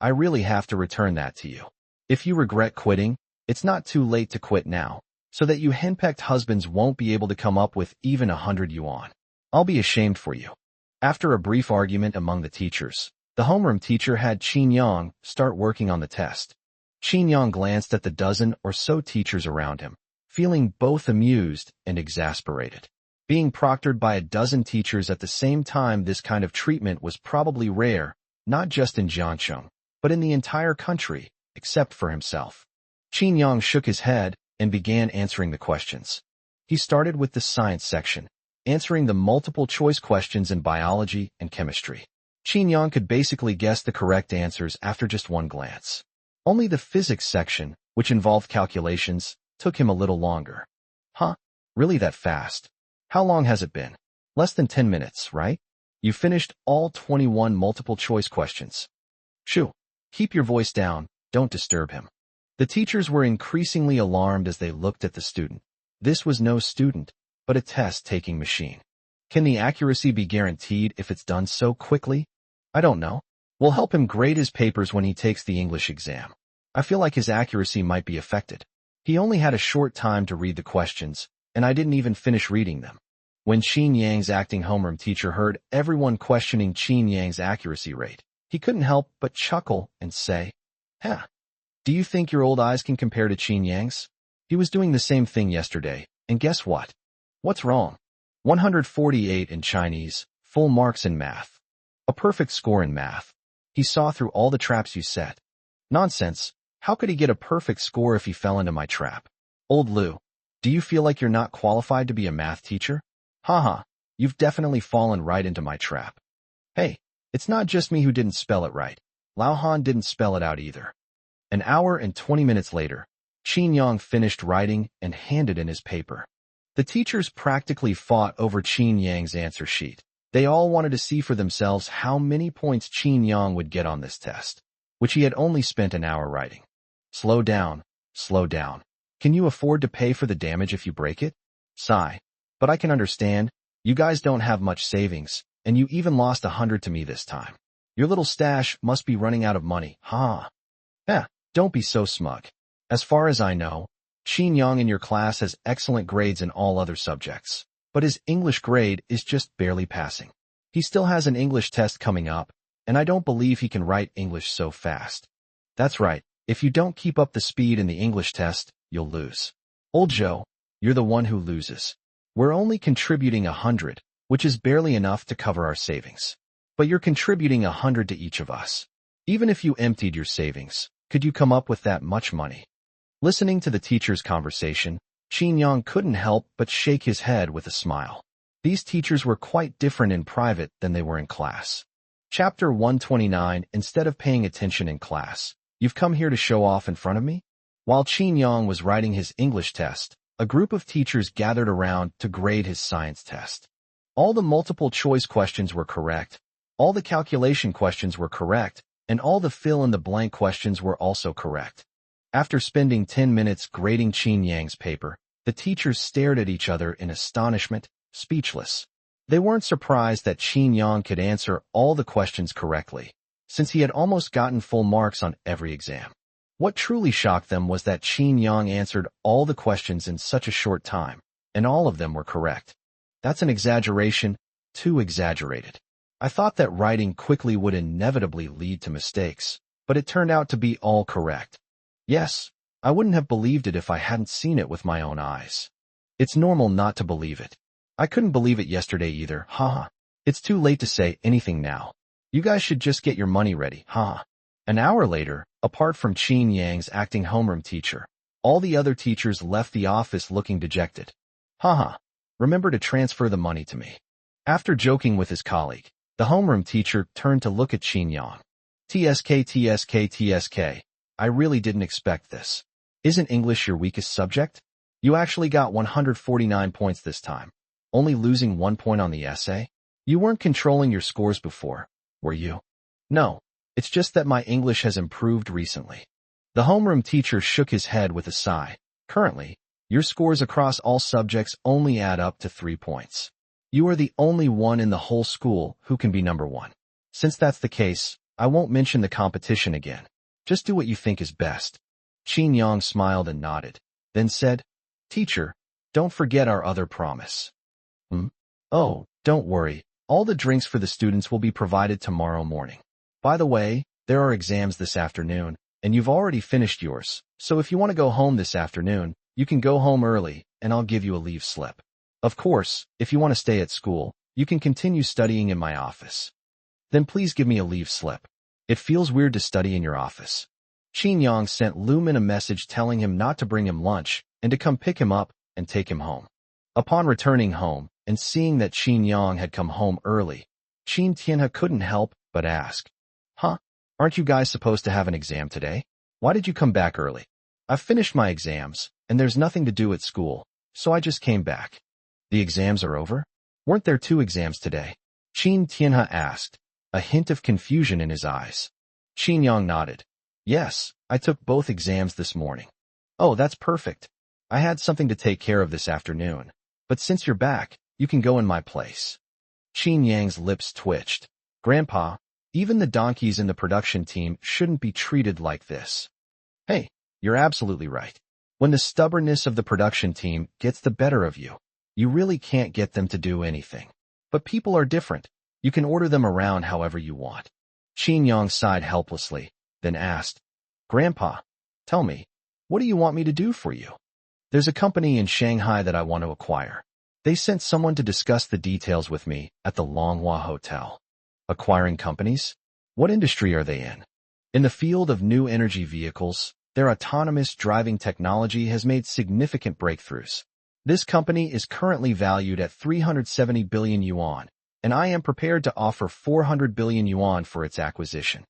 I really have to return that to you. If you regret quitting, it's not too late to quit now, so that you henpecked husbands won't be able to come up with even 100 yuan. I'll be ashamed for you." After a brief argument among the teachers, the homeroom teacher had Qin Yang start working on the test. Qin Yang glanced at the dozen or so teachers around him, feeling both amused and exasperated. Being proctored by a dozen teachers at the same time, this kind of treatment was probably rare, not just in Jiangcheng, but in the entire country, except for himself. Qin Yang shook his head and began answering the questions. He started with the science section, answering the multiple-choice questions in biology and chemistry. Qin Yang could basically guess the correct answers after just one glance. Only the physics section, which involved calculations, took him a little longer. "Huh? Really that fast? How long has it been?" "Less than 10 minutes, right? You finished all 21 multiple-choice questions." "Shoo! Keep your voice down, don't disturb him." The teachers were increasingly alarmed as they looked at the student. This was no student, but a test-taking machine. Can the accuracy be guaranteed if it's done so quickly? I don't know. We'll help him grade his papers when he takes the English exam. I feel like his accuracy might be affected. He only had a short time to read the questions, and I didn't even finish reading them. When Qin Yang's acting homeroom teacher heard everyone questioning Qin Yang's accuracy rate, he couldn't help but chuckle and say, "Huh, do you think your old eyes can compare to Qin Yang's? He was doing the same thing yesterday, and guess what? What's wrong? 148 in Chinese, full marks in math. A perfect score in math. He saw through all the traps you set." "Nonsense. How could he get a perfect score if he fell into my trap? Old Lou, do you feel like you're not qualified to be a math teacher? Haha, you've definitely fallen right into my trap." "Hey, it's not just me who didn't spell it right. Lao Han didn't spell it out either." An hour and 20 minutes later, Qin Yang finished writing and handed in his paper. The teachers practically fought over Qin Yang's answer sheet. They all wanted to see for themselves how many points Qin Yang would get on this test, which he had only spent an hour writing. Slow down, slow down. Can you afford to pay for the damage if you break it? Sigh. But I can understand. You guys don't have much savings, and you even lost 100 to me this time. Your little stash must be running out of money, huh? Don't be so smug. As far as I know, Qin Yang in your class has excellent grades in all other subjects, but his English grade is just barely passing. He still has an English test coming up, and I don't believe he can write English so fast. That's right, if you don't keep up the speed in the English test, you'll lose. Old Joe, you're the one who loses. We're only contributing 100, which is barely enough to cover our savings. But you're contributing 100 to each of us. Even if you emptied your savings, could you come up with that much money? Listening to the teacher's conversation, Qin Yang couldn't help but shake his head with a smile. These teachers were quite different in private than they were in class. Chapter 129. Instead of paying attention in class, you've come here to show off in front of me? While Qin Yang was writing his English test, a group of teachers gathered around to grade his science test. All the multiple-choice questions were correct, all the calculation questions were correct, and all the fill-in-the-blank questions were also correct. After spending 10 minutes grading Qin Yang's paper, the teachers stared at each other in astonishment, speechless. They weren't surprised that Qin Yang could answer all the questions correctly, since he had almost gotten full marks on every exam. What truly shocked them was that Qin Yang answered all the questions in such a short time, and all of them were correct. That's an exaggeration, too exaggerated. I thought that writing quickly would inevitably lead to mistakes, but it turned out to be all correct. Yes, I wouldn't have believed it if I hadn't seen it with my own eyes. It's normal not to believe it. I couldn't believe it yesterday either, haha. It's too late to say anything now. You guys should just get your money ready, haha. An hour later, apart from Qin Yang's acting homeroom teacher, all the other teachers left the office looking dejected. Haha. Remember to transfer the money to me. After joking with his colleague, the homeroom teacher turned to look at Qin Yang. TSK. I really didn't expect this. Isn't English your weakest subject? You actually got 149 points this time, only losing 1 point on the essay? You weren't controlling your scores before, were you? No, it's just that my English has improved recently. The homeroom teacher shook his head with a sigh. Currently, your scores across all subjects only add up to 3 points. You are the only one in the whole school who can be number one. Since that's the case, I won't mention the competition again. Just do what you think is best. Qin Yang smiled and nodded, then said, Teacher, don't forget our other promise. Oh, don't worry. All the drinks for the students will be provided tomorrow morning. By the way, there are exams this afternoon, and you've already finished yours, so if you want to go home this afternoon, you can go home early, and I'll give you a leave slip. Of course, if you want to stay at school, you can continue studying in my office. Then please give me a leave slip. It feels weird to study in your office. Qin Yang sent Lu Min a message telling him not to bring him lunch and to come pick him up and take him home. Upon returning home and seeing that Qin Yang had come home early, Qin Tianhe couldn't help but ask, Aren't you guys supposed to have an exam today? Why did you come back early? I've finished my exams, and there's nothing to do at school, so I just came back. The exams are over? Weren't there 2 exams today? Qin Tianhe asked, a hint of confusion in his eyes. Qin Yang nodded. Yes, I took both exams this morning. Oh, that's perfect. I had something to take care of this afternoon, but since you're back, you can go in my place. Qin Yang's lips twitched. Grandpa, even the donkeys in the production team shouldn't be treated like this. Hey, you're absolutely right. When the stubbornness of the production team gets the better of you, you really can't get them to do anything. But people are different. You can order them around however you want. Qin Yang sighed helplessly, then asked, Grandpa, tell me, what do you want me to do for you? There's a company in Shanghai that I want to acquire. They sent someone to discuss the details with me at the Manhwa Hotel. Acquiring companies? What industry are they in? In the field of new energy vehicles, their autonomous driving technology has made significant breakthroughs. This company is currently valued at 370 billion yuan, and I am prepared to offer 400 billion yuan for its acquisition.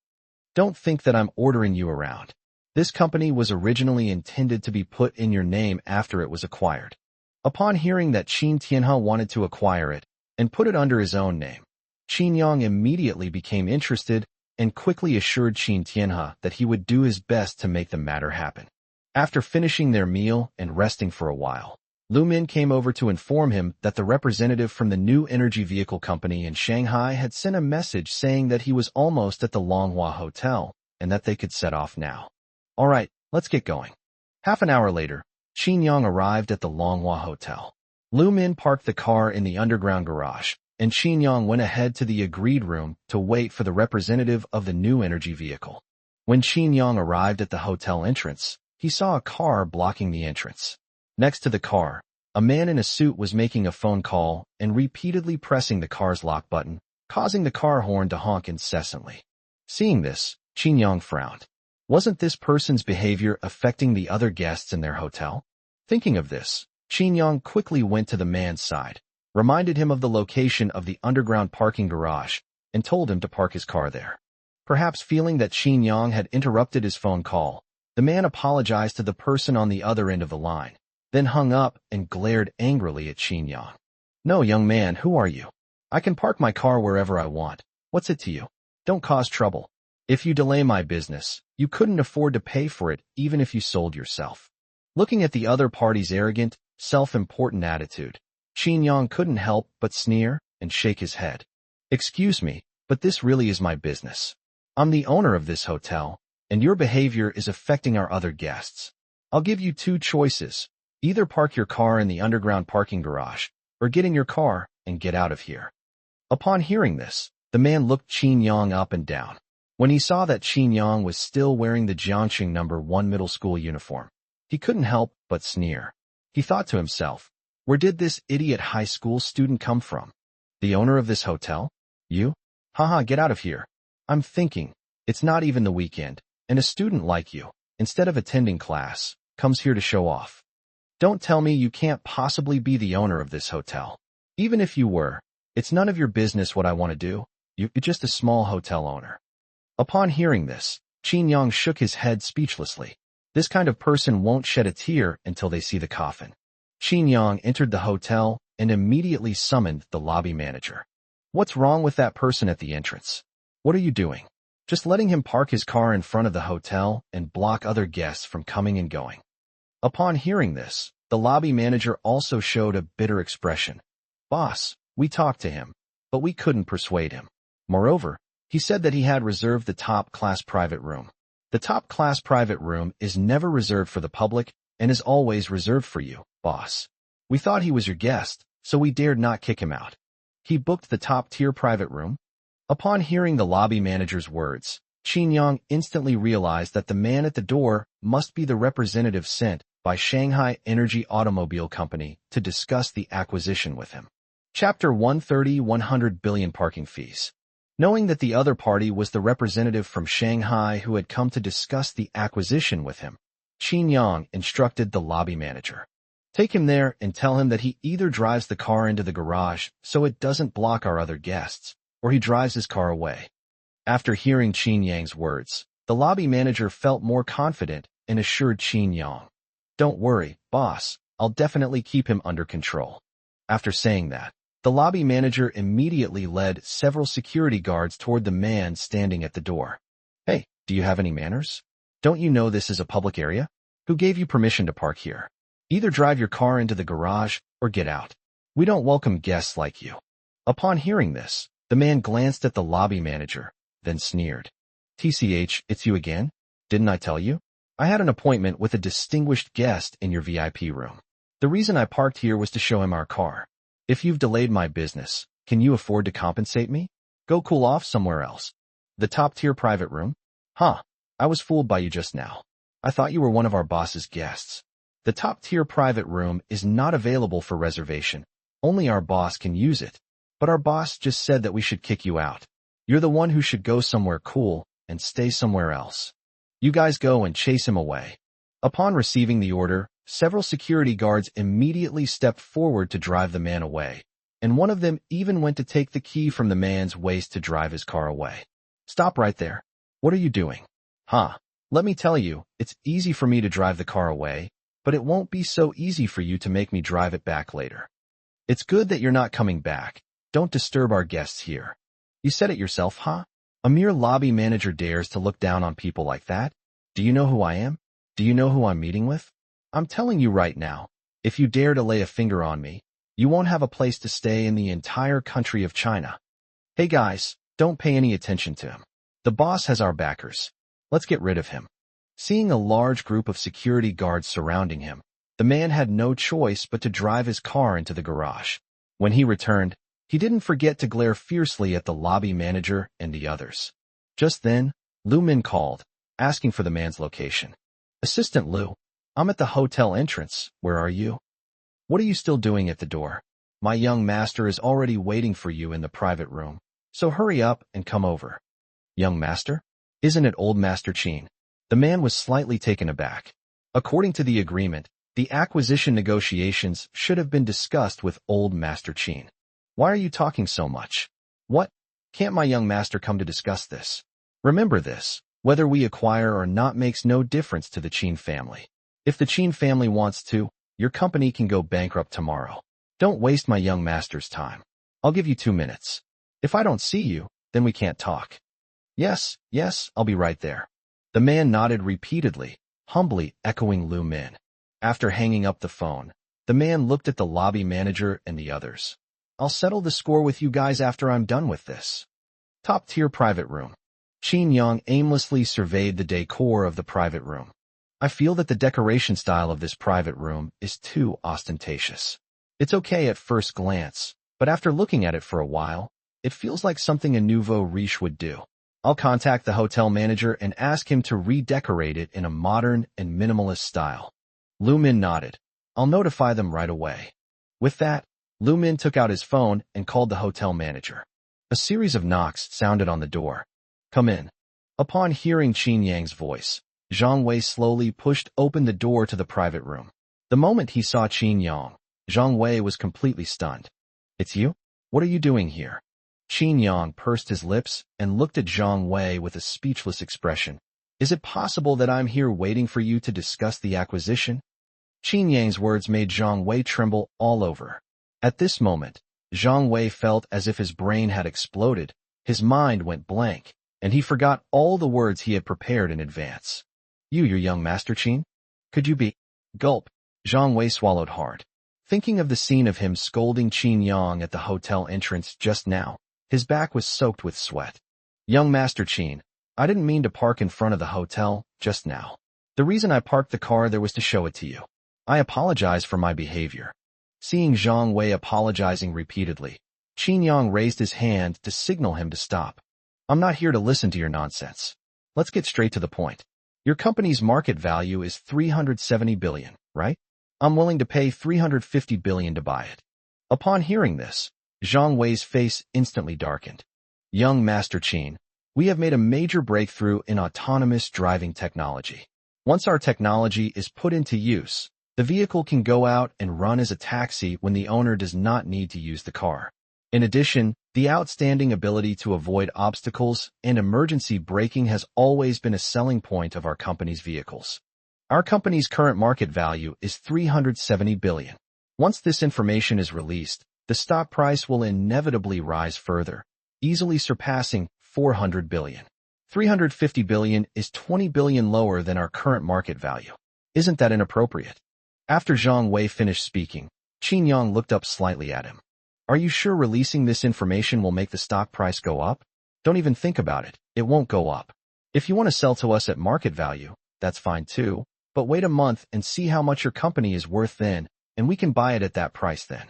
Don't think that I'm ordering you around. This company was originally intended to be put in your name after it was acquired. Upon hearing that Qin Tianhe wanted to acquire it and put it under his own name, Qin Yang immediately became interested and quickly assured Qin Tianhe that he would do his best to make the matter happen. After finishing their meal and resting for a while, Lu Min came over to inform him that the representative from the new energy vehicle company in Shanghai had sent a message saying that he was almost at the Longhua Hotel and that they could set off now. All right, let's get going. Half an hour later, Qin Yang arrived at the Longhua Hotel. Lu Min parked the car in the underground garage, and Qin Yang went ahead to the agreed room to wait for the representative of the new energy vehicle. When Qin Yang arrived at the hotel entrance, he saw a car blocking the entrance. Next to the car, A man in a suit was making a phone call and repeatedly pressing the car's lock button, causing the car horn to honk incessantly. Seeing this, Qin Yang frowned. Wasn't this person's behavior affecting the other guests in their hotel? Thinking of this, Qin Yang quickly went to the man's side, reminded him of the location of the underground parking garage, and told him to park his car there. Perhaps feeling that Qin Yang had interrupted his phone call, the man apologized to the person on the other end of the line, then hung up and glared angrily at Qin Yang. "No, young man, who are you? I can park my car wherever I want. What's it to you? Don't cause trouble. If you delay my business, you couldn't afford to pay for it even if you sold yourself." Looking at the other party's arrogant, self-important attitude, Qin Yang couldn't help but sneer and shake his head. "Excuse me, but this really is my business. I'm the owner of this hotel, and your behavior is affecting our other guests. I'll give you two choices. Either park your car in the underground parking garage, or get in your car and get out of here." Upon hearing this, the man looked Qin Yang up and down. When he saw that Qin Yang was still wearing the Jiangxing No. 1 middle school uniform, he couldn't help but sneer. He thought to himself, where did this idiot high school student come from? The owner of this hotel? You? Haha, get out of here. I'm thinking, it's not even the weekend, and a student like you, instead of attending class, comes here to show off. Don't tell me you can't possibly be the owner of this hotel. Even if you were, it's none of your business what I want to do. You're just a small hotel owner. Upon hearing this, Qin Yang shook his head speechlessly. This kind of person won't shed a tear until they see the coffin. Qin Yang entered the hotel and immediately summoned the lobby manager. "What's wrong with that person at the entrance? What are you doing? Just letting him park his car in front of the hotel and block other guests from coming and going." Upon hearing this, the lobby manager also showed a bitter expression. "Boss, we talked to him, but we couldn't persuade him. Moreover, he said that he had reserved the top-class private room. The top-class private room is never reserved for the public and is always reserved for you, boss. We thought he was your guest, so we dared not kick him out. He booked the top-tier private room." Upon hearing the lobby manager's words, Qin Yang instantly realized that the man at the door must be the representative sent by Shanghai Energy Automobile Company to discuss the acquisition with him. Chapter 130, 100 billion parking fees. Knowing that the other party was the representative from Shanghai who had come to discuss the acquisition with him, Qin Yang instructed the lobby manager. "Take him there and tell him that he either drives the car into the garage so it doesn't block our other guests, or he drives his car away." After hearing Qin Yang's words, the lobby manager felt more confident and assured Qin Yang, "Don't worry, boss, I'll definitely keep him under control." After saying that, the lobby manager immediately led several security guards toward the man standing at the door. "Hey, do you have any manners? Don't you know this is a public area? Who gave you permission to park here? Either drive your car into the garage or get out. We don't welcome guests like you." Upon hearing this, the man glanced at the lobby manager, then sneered. "TCH, it's you again? Didn't I tell you? I had an appointment with a distinguished guest in your VIP room. The reason I parked here was to show him our car. If you've delayed my business, can you afford to compensate me? Go cool off somewhere else." "The top-tier private room? Huh, I was fooled by you just now. I thought you were one of our boss's guests. The top-tier private room is not available for reservation. Only our boss can use it. But our boss just said that we should kick you out. You're the one who should go somewhere cool and stay somewhere else. You guys go and chase him away." Upon receiving the order, several security guards immediately stepped forward to drive the man away, and one of them even went to take the key from the man's waist to drive his car away. "Stop right there. What are you doing?" "Huh, let me tell you, it's easy for me to drive the car away, but it won't be so easy for you to make me drive it back later. It's good that you're not coming back. Don't disturb our guests here." "You said it yourself, huh? A mere lobby manager dares to look down on people like that? Do you know who I am? Do you know who I'm meeting with? I'm telling you right now, if you dare to lay a finger on me, you won't have a place to stay in the entire country of China." "Hey guys, don't pay any attention to him. The boss has our backers. Let's get rid of him." Seeing a large group of security guards surrounding him, the man had no choice but to drive his car into the garage. When he returned, he didn't forget to glare fiercely at the lobby manager and the others. Just then, Lu Min called, asking for the man's location. "Assistant Lu, I'm at the hotel entrance. Where are you?" What are you still doing at the door? My young master is already waiting for you in the private room, so hurry up and come over. Young master? Isn't it old Master Qin? The man was slightly taken aback. According to the agreement, the acquisition negotiations should have been discussed with old Master Qin. Why are you talking so much? What? Can't my young master come to discuss this? Remember this, whether we acquire or not makes no difference to the Qin family. If the Qin family wants to, your company can go bankrupt tomorrow. Don't waste my young master's time. I'll give you 2 minutes. If I don't see you, then we can't talk. Yes, I'll be right there. The man nodded repeatedly, humbly echoing Lu Min. After hanging up the phone, the man looked at the lobby manager and the others. I'll settle the score with you guys after I'm done with this. Top-tier private room. Qin Yang aimlessly surveyed the decor of the private room. I feel that the decoration style of this private room is too ostentatious. It's okay at first glance, but after looking at it for a while, it feels like something a nouveau riche would do. I'll contact the hotel manager and ask him to redecorate it in a modern and minimalist style. Lu Min nodded. I'll notify them right away. With that, Lu Min took out his phone and called the hotel manager. A series of knocks sounded on the door. Come in. Upon hearing Qin Yang's voice, Zhang Wei slowly pushed open the door to the private room. The moment he saw Qin Yang, Zhang Wei was completely stunned. It's you? What are you doing here? Qin Yang pursed his lips and looked at Zhang Wei with a speechless expression. Is it possible that I'm here waiting for you to discuss the acquisition? Qin Yang's words made Zhang Wei tremble all over. At this moment, Zhang Wei felt as if his brain had exploded, his mind went blank, and he forgot all the words he had prepared in advance. Your young Master Qin? Could you be? Gulp. Zhang Wei swallowed hard. Thinking of the scene of him scolding Qin Yang at the hotel entrance just now, his back was soaked with sweat. Young Master Qin, I didn't mean to park in front of the hotel just now. The reason I parked the car there was to show it to you. I apologize for my behavior. Seeing Zhang Wei apologizing repeatedly, Qin Yang raised his hand to signal him to stop. I'm not here to listen to your nonsense. Let's get straight to the point. Your company's market value is 370 billion, right? I'm willing to pay 350 billion to buy it. Upon hearing this, Zhang Wei's face instantly darkened. Young Master Qin, we have made a major breakthrough in autonomous driving technology. Once our technology is put into use, the vehicle can go out and run as a taxi when the owner does not need to use the car. In addition, the outstanding ability to avoid obstacles and emergency braking has always been a selling point of our company's vehicles. Our company's current market value is 370 billion. Once this information is released, the stock price will inevitably rise further, easily surpassing 400 billion. 350 billion is 20 billion lower than our current market value. Isn't that inappropriate? After Zhang Wei finished speaking, Qin Yang looked up slightly at him. Are you sure releasing this information will make the stock price go up? Don't even think about it. It won't go up. If you want to sell to us at market value, that's fine too, but wait a month and see how much your company is worth then, and we can buy it at that price then.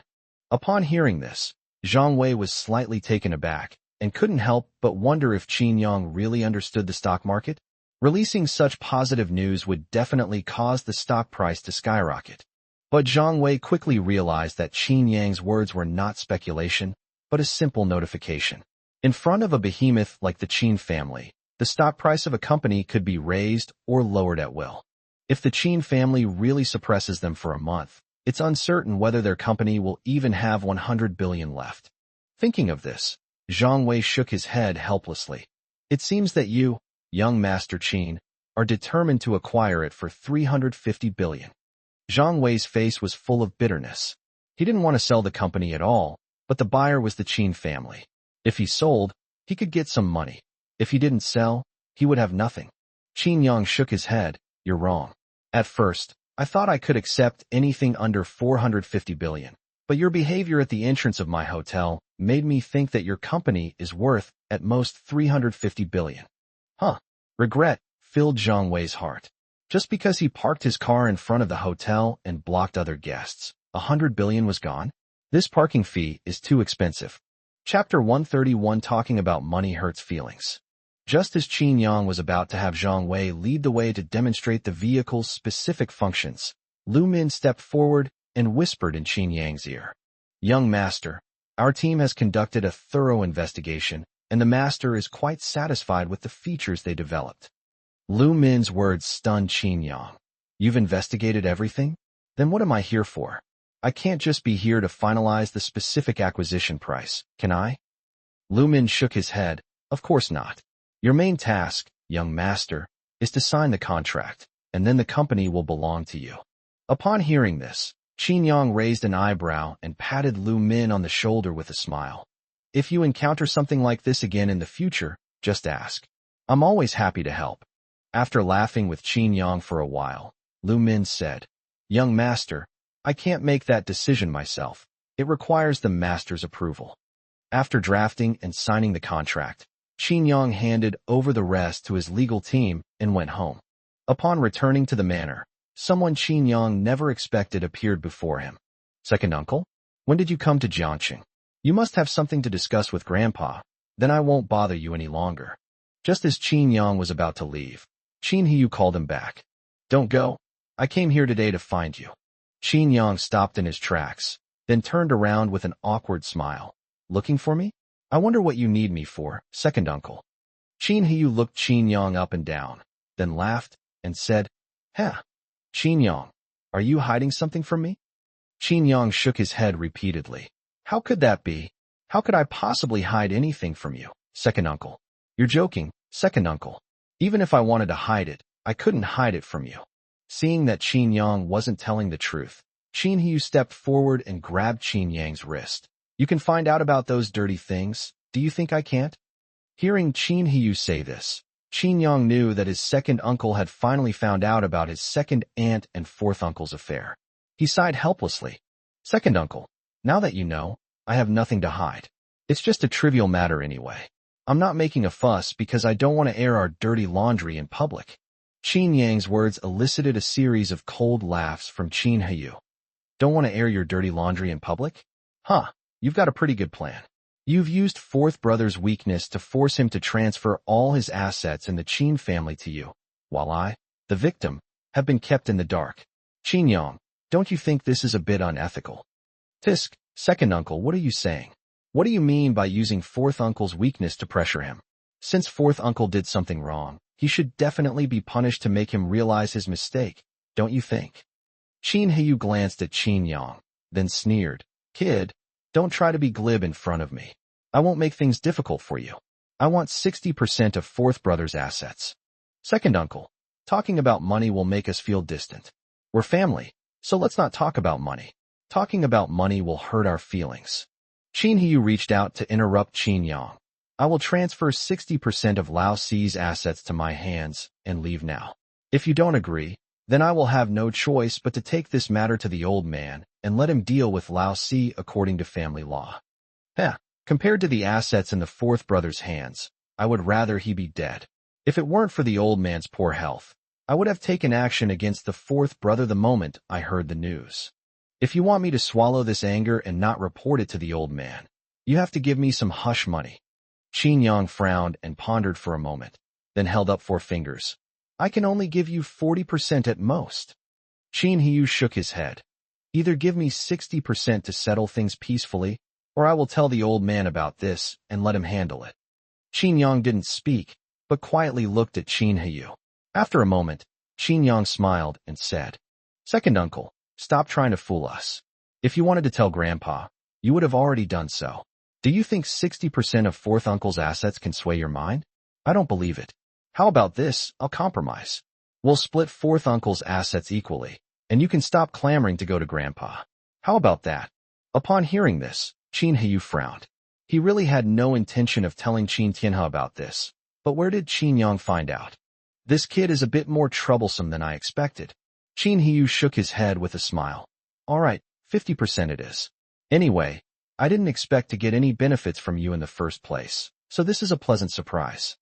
Upon hearing this, Zhang Wei was slightly taken aback and couldn't help but wonder if Qin Yang really understood the stock market. Releasing such positive news would definitely cause the stock price to skyrocket. But Zhang Wei quickly realized that Qin Yang's words were not speculation, but a simple notification. In front of a behemoth like the Qin family, the stock price of a company could be raised or lowered at will. If the Qin family really suppresses them for a month, it's uncertain whether their company will even have 100 billion left. Thinking of this, Zhang Wei shook his head helplessly. It seems that you, young Master Qin, are determined to acquire it for 350 billion. Zhang Wei's face was full of bitterness. He didn't want to sell the company at all, but the buyer was the Qin family. If he sold, he could get some money. If he didn't sell, he would have nothing. Qin Yang shook his head. You're wrong. At first, I thought I could accept anything under 450 billion, but your behavior at the entrance of my hotel made me think that your company is worth, at most, 350 billion. Regret filled Zhang Wei's heart. Just because he parked his car in front of the hotel and blocked other guests, 100 billion was gone? This parking fee is too expensive. Chapter 131 talking about money hurts feelings. Just as Qin Yang was about to have Zhang Wei lead the way to demonstrate the vehicle's specific functions, Lu Min stepped forward and whispered in Qin Yang's ear. Young master, our team has conducted a thorough investigation, and the master is quite satisfied with the features they developed. Lu Min's words stunned Qin Yang. You've investigated everything? Then what am I here for? I can't just be here to finalize the specific acquisition price, can I? Lu Min shook his head. Of course not. Your main task, young master, is to sign the contract, and then the company will belong to you. Upon hearing this, Qin Yang raised an eyebrow and patted Lu Min on the shoulder with a smile. If you encounter something like this again in the future, just ask. I'm always happy to help. After laughing with Qin Yang for a while, Lu Min said, Young master, I can't make that decision myself. It requires the master's approval. After drafting and signing the contract, Qin Yang handed over the rest to his legal team and went home. Upon returning to the manor, someone Qin Yang never expected appeared before him. Second uncle? When did you come to Jiangxing? You must have something to discuss with Grandpa. Then I won't bother you any longer. Just as Qin Yang was about to leave, Qin Hiyu called him back. Don't go. I came here today to find you. Qin Yang stopped in his tracks, then turned around with an awkward smile. Looking for me? I wonder what you need me for, second uncle. Qin Hiyu looked Qin Yang up and down, then laughed and said, Huh. Qin Yang, are you hiding something from me? Qin Yang shook his head repeatedly. How could that be? How could I possibly hide anything from you, second uncle? You're joking, second uncle. Even if I wanted to hide it, I couldn't hide it from you. Seeing that Qin Yang wasn't telling the truth, Qin Hiyu stepped forward and grabbed Qin Yang's wrist. You can find out about those dirty things. Do you think I can't? Hearing Qin Hiyu say this, Qin Yang knew that his second uncle had finally found out about his second aunt and fourth uncle's affair. He sighed helplessly. Second uncle, now that you know, I have nothing to hide. It's just a trivial matter anyway. I'm not making a fuss because I don't want to air our dirty laundry in public. Qin Yang's words elicited a series of cold laughs from Qin Hiyu. Don't want to air your dirty laundry in public? Huh, you've got a pretty good plan. You've used fourth brother's weakness to force him to transfer all his assets in the Qin family to you, while I, the victim, have been kept in the dark. Qin Yang, don't you think this is a bit unethical? Tisk, second uncle, what are you saying? What do you mean by using fourth uncle's weakness to pressure him? Since fourth uncle did something wrong, he should definitely be punished to make him realize his mistake, don't you think? Qin Hiyu glanced at Qin Yang, then sneered. Kid, don't try to be glib in front of me. I won't make things difficult for you. I want 60% of fourth brother's assets. Second uncle, talking about money will make us feel distant. We're family, so let's not talk about money. Talking about money will hurt our feelings. Qin Hiyu reached out to interrupt Qin Yang. I will transfer 60% of Lao Si's assets to my hands and leave now. If you don't agree, then I will have no choice but to take this matter to the old man and let him deal with Lao Si according to family law. Compared to the assets in the fourth brother's hands, I would rather he be dead. If it weren't for the old man's poor health, I would have taken action against the fourth brother the moment I heard the news. If you want me to swallow this anger and not report it to the old man, you have to give me some hush money. Qin Yang frowned and pondered for a moment, then held up 4 fingers. I can only give you 40% at most. Qin Hiyu shook his head. Either give me 60% to settle things peacefully, or I will tell the old man about this and let him handle it. Qin Yang didn't speak, but quietly looked at Qin Hiyu. After a moment, Qin Yang smiled and said, Second uncle, stop trying to fool us. If you wanted to tell Grandpa, you would have already done so. Do you think 60% of fourth uncle's assets can sway your mind? I don't believe it. How about this? I'll compromise. We'll split fourth uncle's assets equally, and you can stop clamoring to go to Grandpa. How about that? Upon hearing this, Qin Hiyu frowned. He really had no intention of telling Qin Tianhe about this, but where did Qin Yang find out? This kid is a bit more troublesome than I expected. Qin Hiyu shook his head with a smile. All right, 50% it is. Anyway, I didn't expect to get any benefits from you in the first place, so this is a pleasant surprise.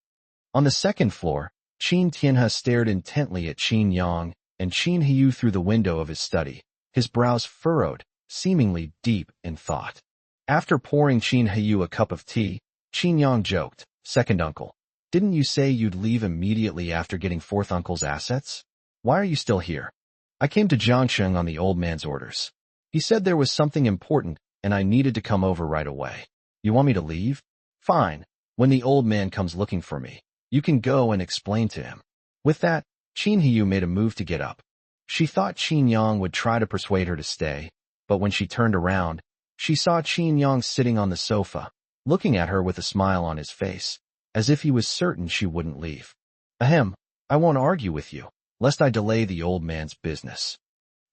On the second floor, Qin Tianhe stared intently at Qin Yang and Qin Hiyu through the window of his study, his brows furrowed, seemingly deep in thought. After pouring Qin Hiyu a cup of tea, Qin Yang joked, Second uncle, didn't you say you'd leave immediately after getting fourth uncle's assets? Why are you still here? I came to Jiangxing on the old man's orders. He said there was something important and I needed to come over right away. You want me to leave? Fine. When the old man comes looking for me, you can go and explain to him. With that, Qin Hiyu made a move to get up. She thought Qin Yang would try to persuade her to stay, but when she turned around, she saw Qin Yang sitting on the sofa, looking at her with a smile on his face, as if he was certain she wouldn't leave. Ahem, I won't argue with you, lest I delay the old man's business.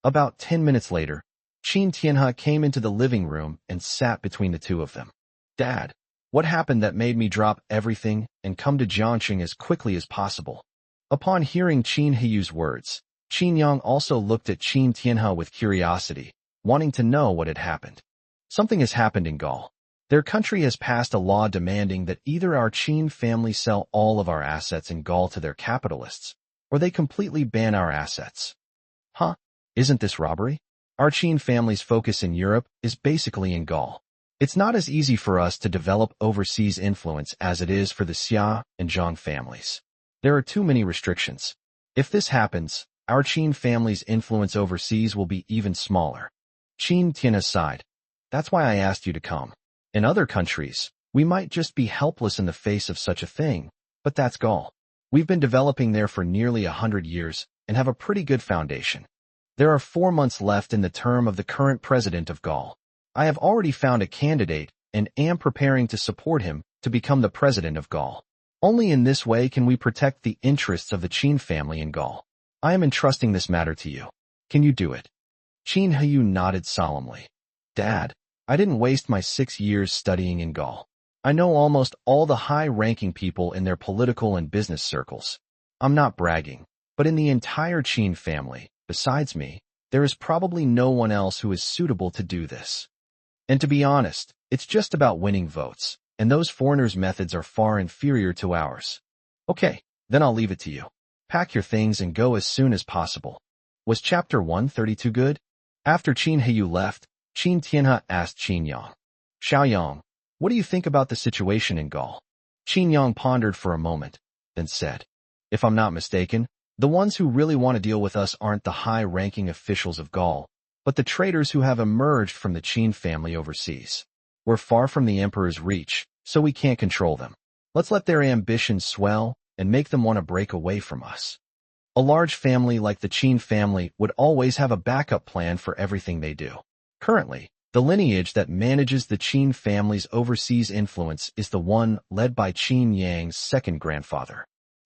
About 10 minutes later, Qin Tianhe came into the living room and sat between the two of them. Dad, what happened that made me drop everything and come to Jiangxing as quickly as possible? Upon hearing Qin Hiyu's words, Qin Yang also looked at Qin Tianhe with curiosity, wanting to know what had happened. Something has happened in Gaul. Their country has passed a law demanding that either our Qin family sell all of our assets in Gaul to their capitalists, or they completely ban our assets. Huh? Isn't this robbery? Our Qin family's focus in Europe is basically in Gaul. It's not as easy for us to develop overseas influence as it is for the Xia and Zhang families. There are too many restrictions. If this happens, our Qin family's influence overseas will be even smaller. Qin Tianhe sighed. That's why I asked you to come. In other countries, we might just be helpless in the face of such a thing, but that's Gaul. We've been developing there for nearly 100 years and have a pretty good foundation. There are 4 months left in the term of the current president of Gaul. I have already found a candidate and am preparing to support him to become the president of Gaul. Only in this way can we protect the interests of the Qin family in Gaul. I am entrusting this matter to you. Can you do it? Qin Hiyu nodded solemnly. Dad, I didn't waste my 6 years studying in Gaul. I know almost all the high-ranking people in their political and business circles. I'm not bragging, but in the entire Qin family, besides me, there is probably no one else who is suitable to do this. And to be honest, it's just about winning votes, and those foreigners' methods are far inferior to ours. Okay, then I'll leave it to you. Pack your things and go as soon as possible. Was chapter 132 good? After Qin Hiyu left, Qin Tianhe asked Qin Yang. Xiaoyang, what do you think about the situation in Gaul? Qin Yang pondered for a moment, then said, if I'm not mistaken, the ones who really want to deal with us aren't the high-ranking officials of Gaul, but the traitors who have emerged from the Qin family overseas. We're far from the emperor's reach, so we can't control them. Let's let their ambitions swell and make them want to break away from us. A large family like the Qin family would always have a backup plan for everything they do. Currently, the lineage that manages the Qin family's overseas influence is the one led by Qin Yang's second grandfather.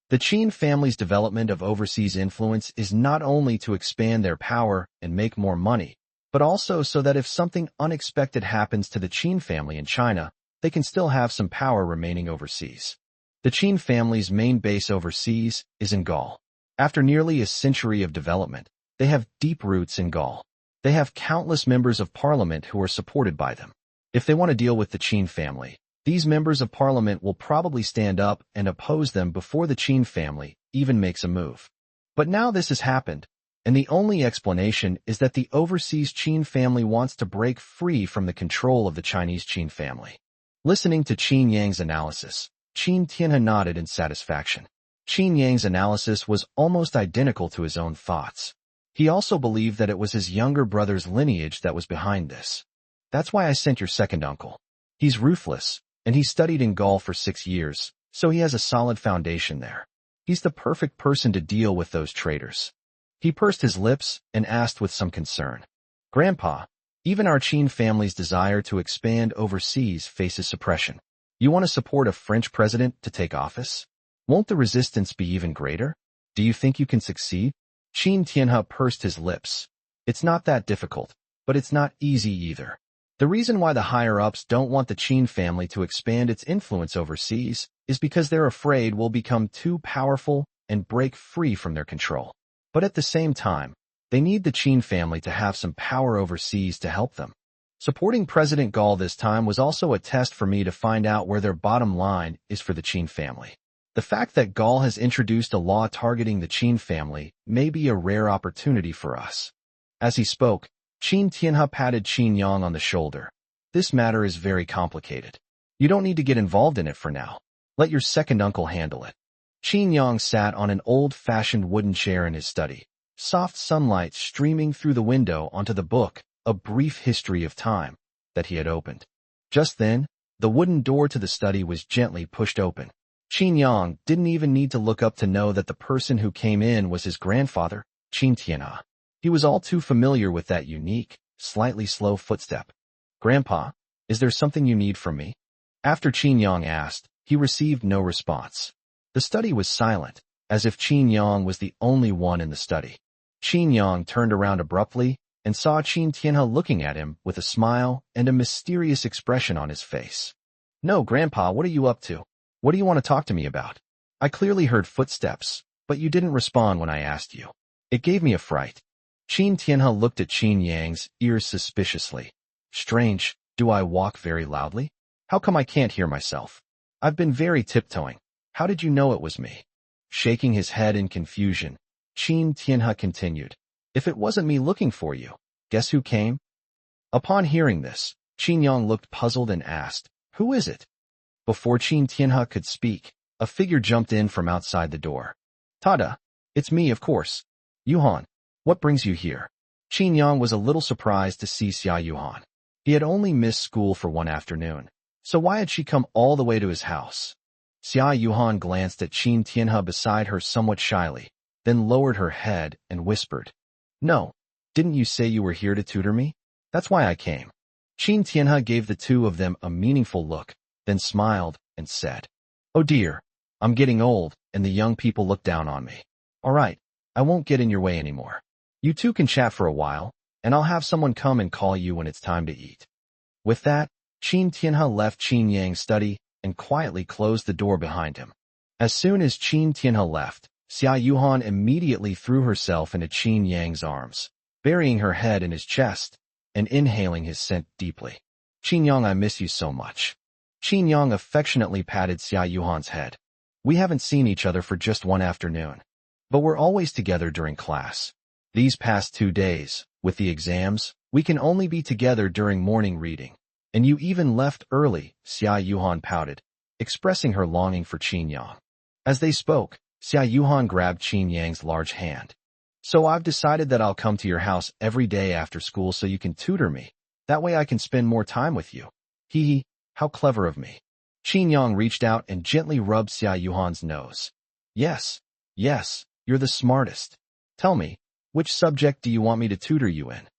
The Qin family's development of overseas influence is not only to expand their power and make more money, but also so that if something unexpected happens to the Qin family in China, they can still have some power remaining overseas. The Qin family's main base overseas is in Gaul. After nearly a century of development, they have deep roots in Gaul. They have countless members of parliament who are supported by them. If they want to deal with the Qin family, these members of parliament will probably stand up and oppose them before the Qin family even makes a move. But now this has happened, and the only explanation is that the overseas Qin family wants to break free from the control of the Chinese Qin family. Listening to Qin Yang's analysis, Qin Tianhe nodded in satisfaction. Qin Yang's analysis was almost identical to his own thoughts. He also believed that it was his younger brother's lineage that was behind this. That's why I sent your second uncle. He's ruthless, and he studied in Gaul for 6 years, so he has a solid foundation there. He's the perfect person to deal with those traitors. He pursed his lips and asked with some concern. Grandpa, even our Qin family's desire to expand overseas faces suppression. You want to support a French president to take office? Won't the resistance be even greater? Do you think you can succeed? Qin Tianhe pursed his lips. It's not that difficult, but it's not easy either. The reason why the higher-ups don't want the Qin family to expand its influence overseas is because they're afraid we'll become too powerful and break free from their control. But at the same time, they need the Qin family to have some power overseas to help them. Supporting President Gaul this time was also a test for me to find out where their bottom line is for the Qin family. The fact that Gaul has introduced a law targeting the Qin family may be a rare opportunity for us. As he spoke, Qin Tianhe patted Qin Yang on the shoulder. This matter is very complicated. You don't need to get involved in it for now. Let your second uncle handle it. Qin Yang sat on an old-fashioned wooden chair in his study, soft sunlight streaming through the window onto the book A Brief History of Time, that he had opened. Just then, the wooden door to the study was gently pushed open. Qin Yang didn't even need to look up to know that the person who came in was his grandfather, Qin Tianhe. He was all too familiar with that unique, slightly slow footstep. "Grandpa, is there something you need from me?" After Qin Yang asked, he received no response. The study was silent, as if Qin Yang was the only one in the study. Qin Yang turned around abruptly and saw Qin Tianhe looking at him with a smile and a mysterious expression on his face. "No, Grandpa, what are you up to? What do you want to talk to me about? I clearly heard footsteps, but you didn't respond when I asked you. It gave me a fright." Qin Tianhe looked at Qin Yang's ears suspiciously. "Strange, do I walk very loudly? How come I can't hear myself? I've been very tiptoeing. How did you know it was me?" Shaking his head in confusion, Qin Tianhe continued, "If it wasn't me looking for you, guess who came?" Upon hearing this, Qin Yang looked puzzled and asked, "Who is it?" Before Qin Tianhe could speak, a figure jumped in from outside the door. "Tada, it's me, of course. Yuhan, what brings you here?" Qin Yang was a little surprised to see Xia Yuhan. He had only missed school for one afternoon, so why had she come all the way to his house? Xia Yuhan glanced at Qin Tianhe beside her somewhat shyly, then lowered her head and whispered, "No, didn't you say you were here to tutor me? That's why I came." Qin Tianhe gave the two of them a meaningful look, then smiled and said, "Oh dear, I'm getting old, and the young people look down on me. All right, I won't get in your way anymore. You two can chat for a while, and I'll have someone come and call you when it's time to eat." With that, Qin Tianhe left Qin Yang's study and quietly closed the door behind him. As soon as Qin Tianhe left, Xia Yuhan immediately threw herself into Qin Yang's arms, burying her head in his chest and inhaling his scent deeply. "Qin Yang, I miss you so much." Qin Yang affectionately patted Xia Yuhan's head. "We haven't seen each other for just one afternoon, but we're always together during class. These past 2 days, with the exams, we can only be together during morning reading. And you even left early," Xia Yuhan pouted, expressing her longing for Qin Yang. As they spoke, Xia Yuhan grabbed Qin Yang's large hand. "So I've decided that I'll come to your house every day after school so you can tutor me. That way I can spend more time with you." "Hee hee, how clever of me." Qin Yang reached out and gently rubbed Xia Yuhan's nose. Yes, you're the smartest. Tell me, which subject do you want me to tutor you in?"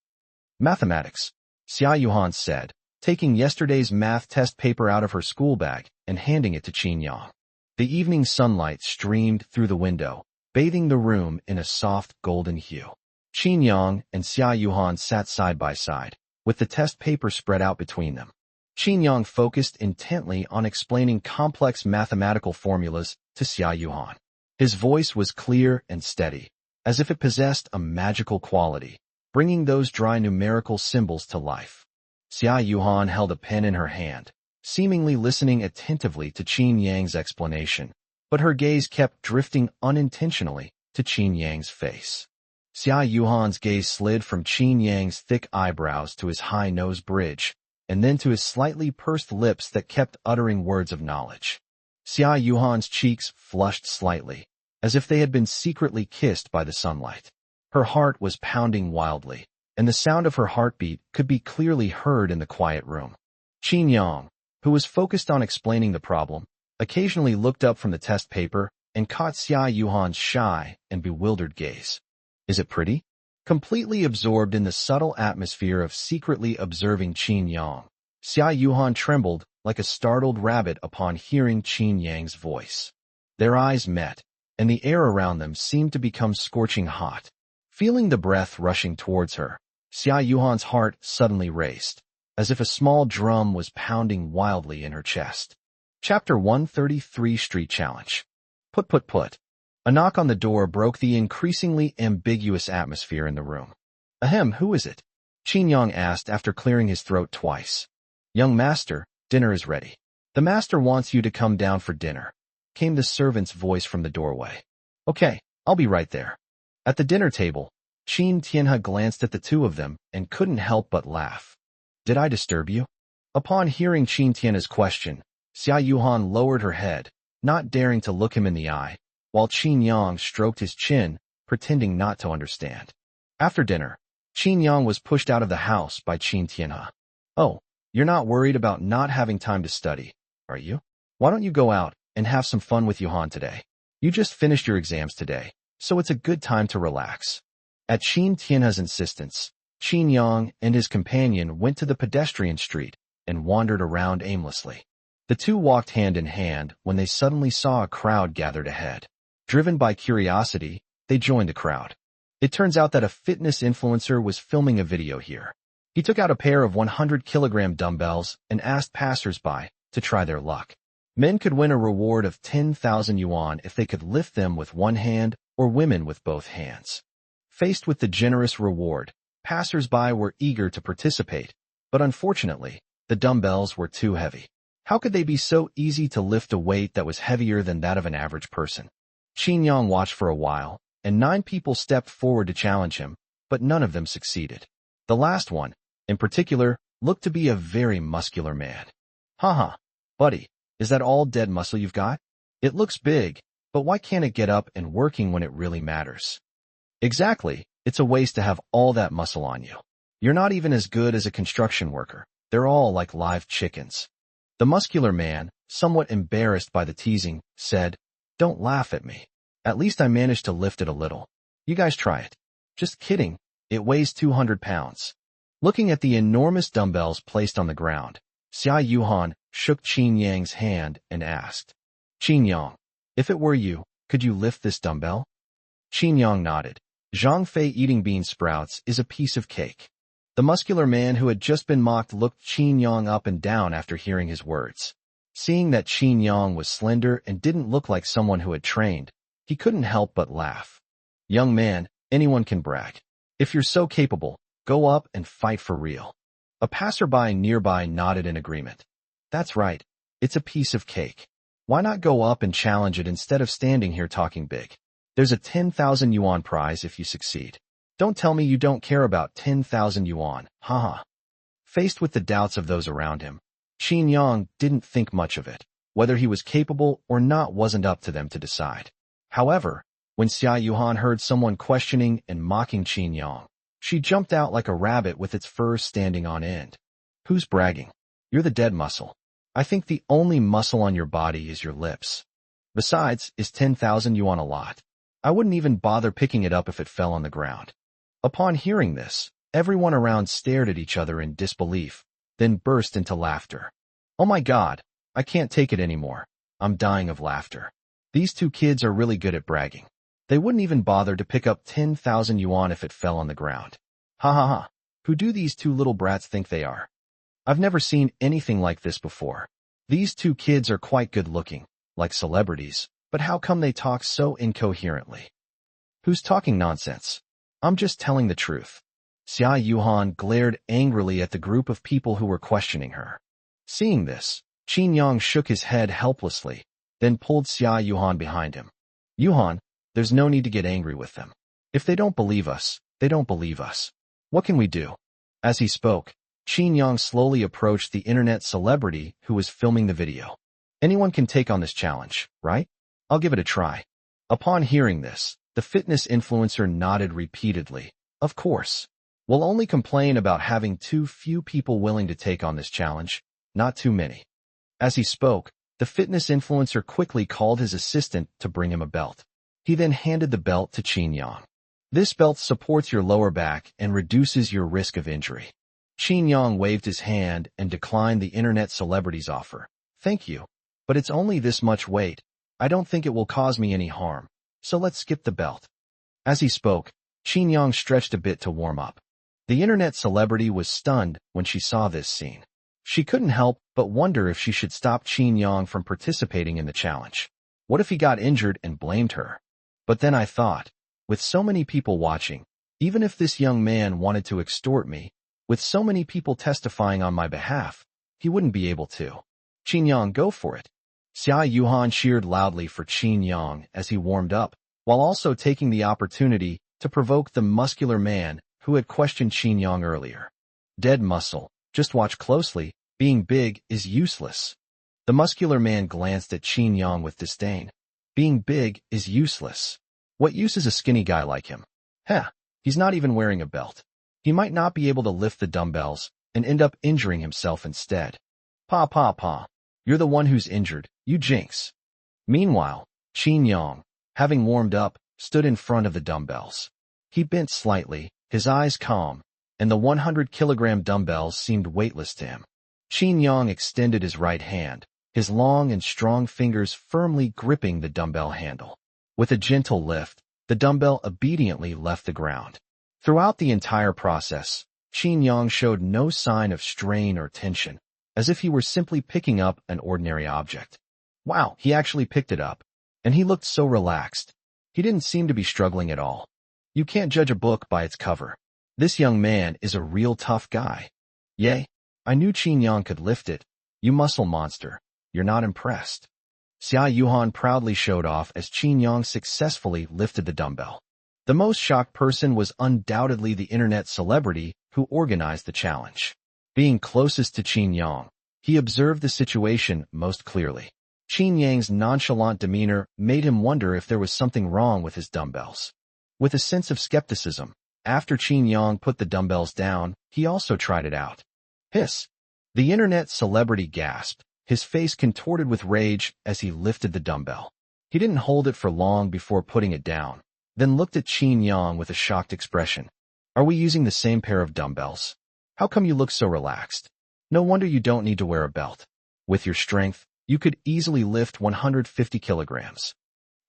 "Mathematics," Xia Yuhan said, taking yesterday's math test paper out of her school bag and handing it to Qin Yang. The evening sunlight streamed through the window, bathing the room in a soft golden hue. Qin Yang and Xia Yuhan sat side by side, with the test paper spread out between them. Qin Yang focused intently on explaining complex mathematical formulas to Xia Yuhan. His voice was clear and steady, as if it possessed a magical quality, bringing those dry numerical symbols to life. Xia Yuhan held a pen in her hand, seemingly listening attentively to Qin Yang's explanation, but her gaze kept drifting unintentionally to Qin Yang's face. Xia Yuhan's gaze slid from Qin Yang's thick eyebrows to his high nose bridge, and then to his slightly pursed lips that kept uttering words of knowledge. Xia Yuhan's cheeks flushed slightly, as if they had been secretly kissed by the sunlight. Her heart was pounding wildly, and the sound of her heartbeat could be clearly heard in the quiet room. Qin Yang, who was focused on explaining the problem, occasionally looked up from the test paper and caught Xia Yuhan's shy and bewildered gaze. "Is it pretty?" Completely absorbed in the subtle atmosphere of secretly observing Qin Yang, Xia Yuhan trembled like a startled rabbit upon hearing Qin Yang's voice. Their eyes met, and the air around them seemed to become scorching hot. Feeling the breath rushing towards her, Xia Yuhan's heart suddenly raced, as if a small drum was pounding wildly in her chest. Chapter 133 Street Challenge. Put. A knock on the door broke the increasingly ambiguous atmosphere in the room. "Ahem, who is it?" Qin Yang asked after clearing his throat twice. "Young master, dinner is ready. The master wants you to come down for dinner," came the servant's voice from the doorway. "Okay, I'll be right there." At the dinner table, Qin Tianhe glanced at the two of them and couldn't help but laugh. "Did I disturb you?" Upon hearing Qin Tianhe's question, Xia Yuhan lowered her head, not daring to look him in the eye, while Qin Yang stroked his chin, pretending not to understand. After dinner, Qin Yang was pushed out of the house by Qin Tianhe. Oh, you're not worried about not having time to study, are you? Why don't you go out and have some fun with Yuhan today? You just finished your exams today, so it's a good time to relax. At Qin Tianhe's insistence, Qin Yang and his companion went to the pedestrian street and wandered around aimlessly. The two walked hand in hand when they suddenly saw a crowd gathered ahead. Driven by curiosity, they joined the crowd. It turns out that a fitness influencer was filming a video here. He took out a pair of 100-kilogram dumbbells and asked passers-by to try their luck. Men could win a reward of 10,000 yuan if they could lift them with one hand, or women with both hands. Faced with the generous reward, passers-by were eager to participate, but unfortunately, the dumbbells were too heavy. How could they be so easy to lift a weight that was heavier than that of an average person? Qin Yang watched for a while, and 9 people stepped forward to challenge him, but none of them succeeded. The last one, in particular, looked to be a very muscular man. Haha, buddy, is that all dead muscle you've got? It looks big, but why can't it get up and working when it really matters? Exactly, it's a waste to have all that muscle on you. You're not even as good as a construction worker. They're all like live chickens. The muscular man, somewhat embarrassed by the teasing, said, "Don't laugh at me. At least I managed to lift it a little. You guys try it." "Just kidding. It weighs 200 pounds. Looking at the enormous dumbbells placed on the ground, Xia Yuhan shook Qin Yang's hand and asked, "Qin Yang, if it were you, could you lift this dumbbell?" Qin Yang nodded. Zhang Fei eating bean sprouts is a piece of cake. The muscular man who had just been mocked looked Qin Yang up and down after hearing his words. Seeing that Qin Yang was slender and didn't look like someone who had trained, he couldn't help but laugh. "Young man, anyone can brag. If you're so capable, go up and fight for real." A passerby nearby nodded in agreement. "That's right. It's a piece of cake. Why not go up and challenge it instead of standing here talking big? There's a 10,000 yuan prize if you succeed. Don't tell me you don't care about 10,000 yuan, haha." Faced with the doubts of those around him, Qin Yang didn't think much of it. Whether he was capable or not wasn't up to them to decide. However, when Xia Yuhan heard someone questioning and mocking Qin Yang, she jumped out like a rabbit with its fur standing on end. "Who's bragging? You're the dead muscle. I think the only muscle on your body is your lips. Besides, is 10,000 yuan a lot? I wouldn't even bother picking it up if it fell on the ground." Upon hearing this, everyone around stared at each other in disbelief, then burst into laughter. "Oh my God, I can't take it anymore. I'm dying of laughter. These two kids are really good at bragging. They wouldn't even bother to pick up 10,000 yuan if it fell on the ground. Ha ha ha. Who do these two little brats think they are? I've never seen anything like this before. These two kids are quite good looking, like celebrities, but how come they talk so incoherently? Who's talking nonsense? I'm just telling the truth." Xia Yuhan glared angrily at the group of people who were questioning her. Seeing this, Qin Yang shook his head helplessly, then pulled Xia Yuhan behind him. "Yuhan, there's no need to get angry with them. If they don't believe us, they don't believe us. What can we do?" As he spoke, Qin Yang slowly approached the internet celebrity who was filming the video. "Anyone can take on this challenge, right? I'll give it a try." Upon hearing this, the fitness influencer nodded repeatedly. "Of course. We'll only complain about having too few people willing to take on this challenge, not too many." As he spoke, the fitness influencer quickly called his assistant to bring him a belt. He then handed the belt to Qin Yang. "This belt supports your lower back and reduces your risk of injury." Qin Yang waved his hand and declined the internet celebrity's offer. "Thank you, but it's only this much weight. I don't think it will cause me any harm, so let's skip the belt." As he spoke, Qin Yang stretched a bit to warm up. The internet celebrity was stunned when she saw this scene. She couldn't help but wonder if she should stop Qin Yang from participating in the challenge. What if he got injured and blamed her? But then I thought, with so many people watching, even if this young man wanted to extort me, with so many people testifying on my behalf, he wouldn't be able to. "Qin Yang, go for it." Xia Yuhan cheered loudly for Qin Yang as he warmed up, while also taking the opportunity to provoke the muscular man who had questioned Qin Yang earlier. "Dead muscle, just watch closely, being big is useless." The muscular man glanced at Qin Yang with disdain. "Being big is useless. What use is a skinny guy like him? Heh, he's not even wearing a belt. He might not be able to lift the dumbbells and end up injuring himself instead. Pa pa pa. You're the one who's injured, you jinx. Meanwhile, Qin Yang, having warmed up, stood in front of the dumbbells. He bent slightly, his eyes calm, and the 100-kilogram dumbbells seemed weightless to him. Qin Yang extended his right hand, his long and strong fingers firmly gripping the dumbbell handle. With a gentle lift, the dumbbell obediently left the ground. Throughout the entire process, Qin Yang showed no sign of strain or tension, as if he were simply picking up an ordinary object. Wow, he actually picked it up, and he looked so relaxed. He didn't seem to be struggling at all. You can't judge a book by its cover. This young man is a real tough guy. Yay, I knew Qin Yang could lift it. You muscle monster. You're not impressed. Xia Yuhan proudly showed off as Qin Yang successfully lifted the dumbbell. The most shocked person was undoubtedly the internet celebrity who organized the challenge. Being closest to Qin Yang, he observed the situation most clearly. Qin Yang's nonchalant demeanor made him wonder if there was something wrong with his dumbbells. With a sense of skepticism, after Qin Yang put the dumbbells down, he also tried it out. Hiss! The internet celebrity gasped, his face contorted with rage as he lifted the dumbbell. He didn't hold it for long before putting it down, then looked at Qin Yang with a shocked expression. Are we using the same pair of dumbbells? How come you look so relaxed? No wonder you don't need to wear a belt. With your strength, you could easily lift 150 kilograms.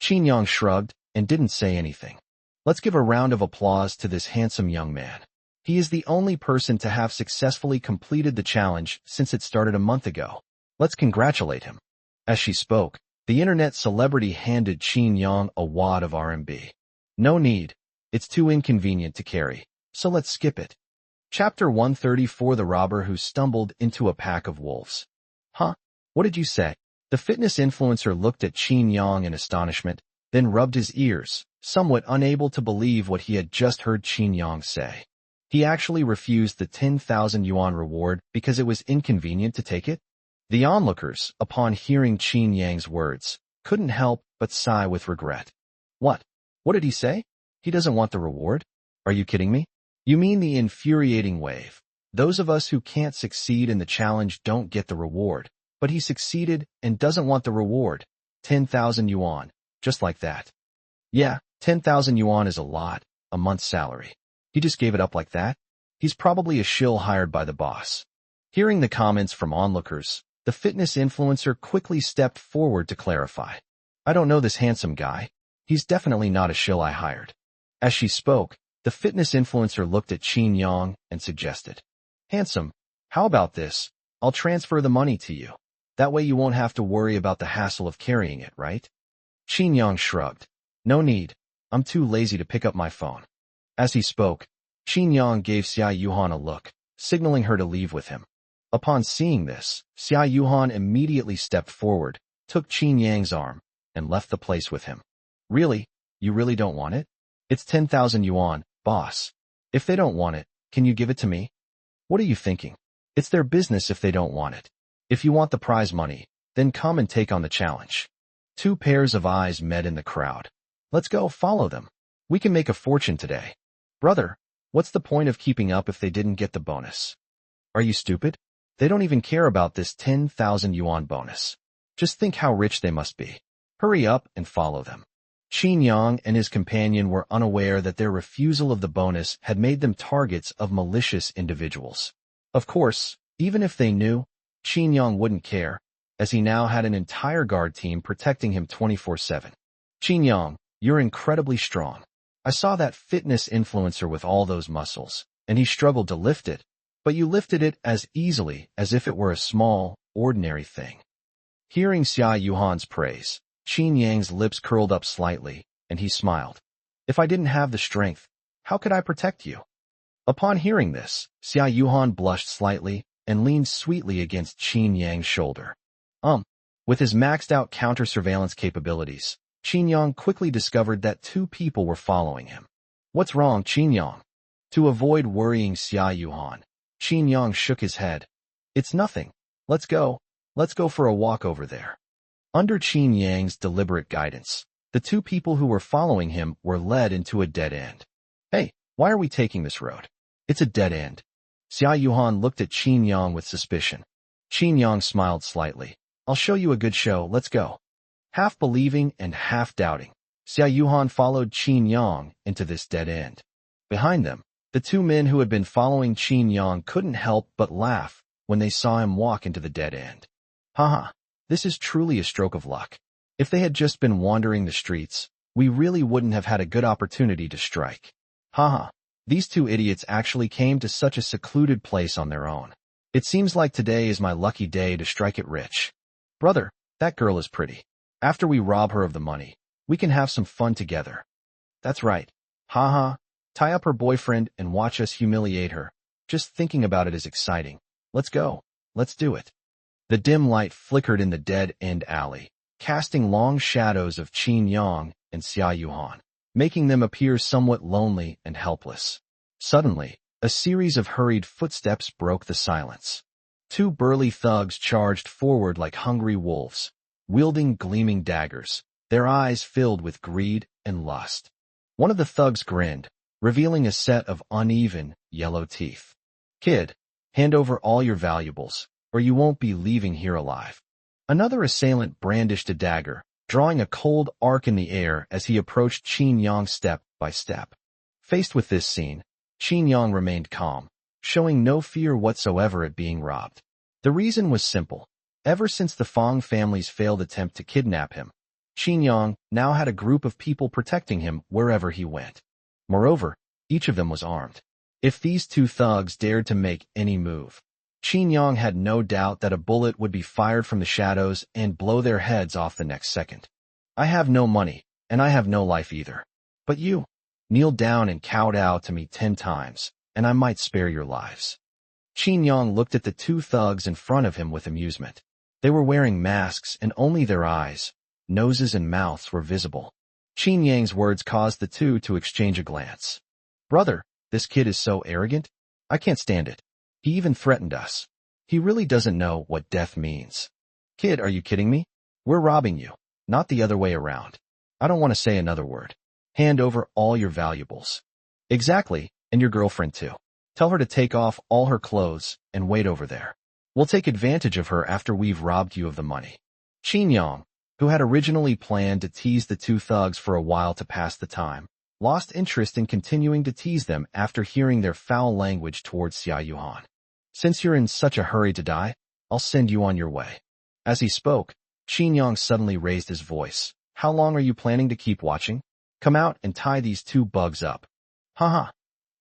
Qin Yang shrugged and didn't say anything. Let's give a round of applause to this handsome young man. He is the only person to have successfully completed the challenge since it started a month ago. Let's congratulate him. As she spoke, the internet celebrity handed Qin Yang a wad of RMB. No need. It's too inconvenient to carry, so let's skip it. Chapter 134: The Robber Who Stumbled into a Pack of Wolves. Huh? What did you say? The fitness influencer looked at Qin Yang in astonishment, then rubbed his ears, somewhat unable to believe what he had just heard Qin Yang say. He actually refused the 10,000 yuan reward because it was inconvenient to take it? The onlookers, upon hearing Qin Yang's words, couldn't help but sigh with regret. What? What did he say? He doesn't want the reward? Are you kidding me? You mean the infuriating wave. Those of us who can't succeed in the challenge don't get the reward, but he succeeded and doesn't want the reward. 10,000 yuan, just like that. Yeah, 10,000 yuan is a lot, a month's salary. He just gave it up like that? He's probably a shill hired by the boss. Hearing the comments from onlookers, the fitness influencer quickly stepped forward to clarify. I don't know this handsome guy. He's definitely not a shill I hired. As she spoke, the fitness influencer looked at Qin Yang and suggested, Handsome, how about this? I'll transfer the money to you. That way you won't have to worry about the hassle of carrying it, right? Qin Yang shrugged. No need. I'm too lazy to pick up my phone. As he spoke, Qin Yang gave Xia Yuhan a look, signaling her to leave with him. Upon seeing this, Xia Yuhan immediately stepped forward, took Qin Yang's arm, and left the place with him. Really? You really don't want it? It's 10,000 yuan, boss. If they don't want it, can you give it to me? What are you thinking? It's their business if they don't want it. If you want the prize money, then come and take on the challenge. Two pairs of eyes met in the crowd. Let's go, follow them. We can make a fortune today. Brother, what's the point of keeping up if they didn't get the bonus? Are you stupid? They don't even care about this 10,000 yuan bonus. Just think how rich they must be. Hurry up and follow them. Qin Yang and his companion were unaware that their refusal of the bonus had made them targets of malicious individuals. Of course, even if they knew, Qin Yang wouldn't care, as he now had an entire guard team protecting him 24/7. Qin Yang, you're incredibly strong. I saw that fitness influencer with all those muscles, and he struggled to lift it, but you lifted it as easily as if it were a small, ordinary thing. Hearing Xia Yuhan's praise, Qin Yang's lips curled up slightly, and he smiled. If I didn't have the strength, how could I protect you? Upon hearing this, Xia Yuhan blushed slightly and leaned sweetly against Qin Yang's shoulder. With his maxed-out counter-surveillance capabilities, Qin Yang quickly discovered that two people were following him. What's wrong, Qin Yang? To avoid worrying Xia Yuhan, Qin Yang shook his head. It's nothing. Let's go. Let's go for a walk over there. Under Qin Yang's deliberate guidance, the two people who were following him were led into a dead end. Hey, why are we taking this road? It's a dead end. Xia Yuhan looked at Qin Yang with suspicion. Qin Yang smiled slightly. I'll show you a good show, let's go. Half believing and half doubting, Xia Yuhan followed Qin Yang into this dead end. Behind them, the two men who had been following Qin Yang couldn't help but laugh when they saw him walk into the dead end. Haha, this is truly a stroke of luck. If they had just been wandering the streets, we really wouldn't have had a good opportunity to strike. Haha, these two idiots actually came to such a secluded place on their own. It seems like today is my lucky day to strike it rich. Brother, that girl is pretty. After we rob her of the money, we can have some fun together. That's right. Haha, tie up her boyfriend and watch us humiliate her. Just thinking about it is exciting. Let's go. Let's do it. The dim light flickered in the dead-end alley, casting long shadows of Qin Yang and Xia Yuhan, making them appear somewhat lonely and helpless. Suddenly, a series of hurried footsteps broke the silence. Two burly thugs charged forward like hungry wolves, wielding gleaming daggers, their eyes filled with greed and lust. One of the thugs grinned, revealing a set of uneven, yellow teeth. Kid, hand over all your valuables, or you won't be leaving here alive. Another assailant brandished a dagger, drawing a cold arc in the air as he approached Qin Yang step by step. Faced with this scene, Qin Yang remained calm, showing no fear whatsoever at being robbed. The reason was simple. Ever since the Fong family's failed attempt to kidnap him, Qin Yang now had a group of people protecting him wherever he went. Moreover, each of them was armed. If these two thugs dared to make any move, Qin Yang had no doubt that a bullet would be fired from the shadows and blow their heads off the next second. I have no money, and I have no life either. But you, kneel down and kowtow to me 10 times, and I might spare your lives. Qin Yang looked at the two thugs in front of him with amusement. They were wearing masks and only their eyes, noses and mouths were visible. Qin Yang's words caused the two to exchange a glance. Brother, this kid is so arrogant. I can't stand it. He even threatened us. He really doesn't know what death means. Kid, are you kidding me? We're robbing you, not the other way around. I don't want to say another word. Hand over all your valuables. Exactly, and your girlfriend too. Tell her to take off all her clothes and wait over there. We'll take advantage of her after we've robbed you of the money. Qin Yang, who had originally planned to tease the two thugs for a while to pass the time, lost interest in continuing to tease them after hearing their foul language towards Xia Yuhan. Since you're in such a hurry to die, I'll send you on your way. As he spoke, Qin Yang suddenly raised his voice. How long are you planning to keep watching? Come out and tie these two bugs up. Haha.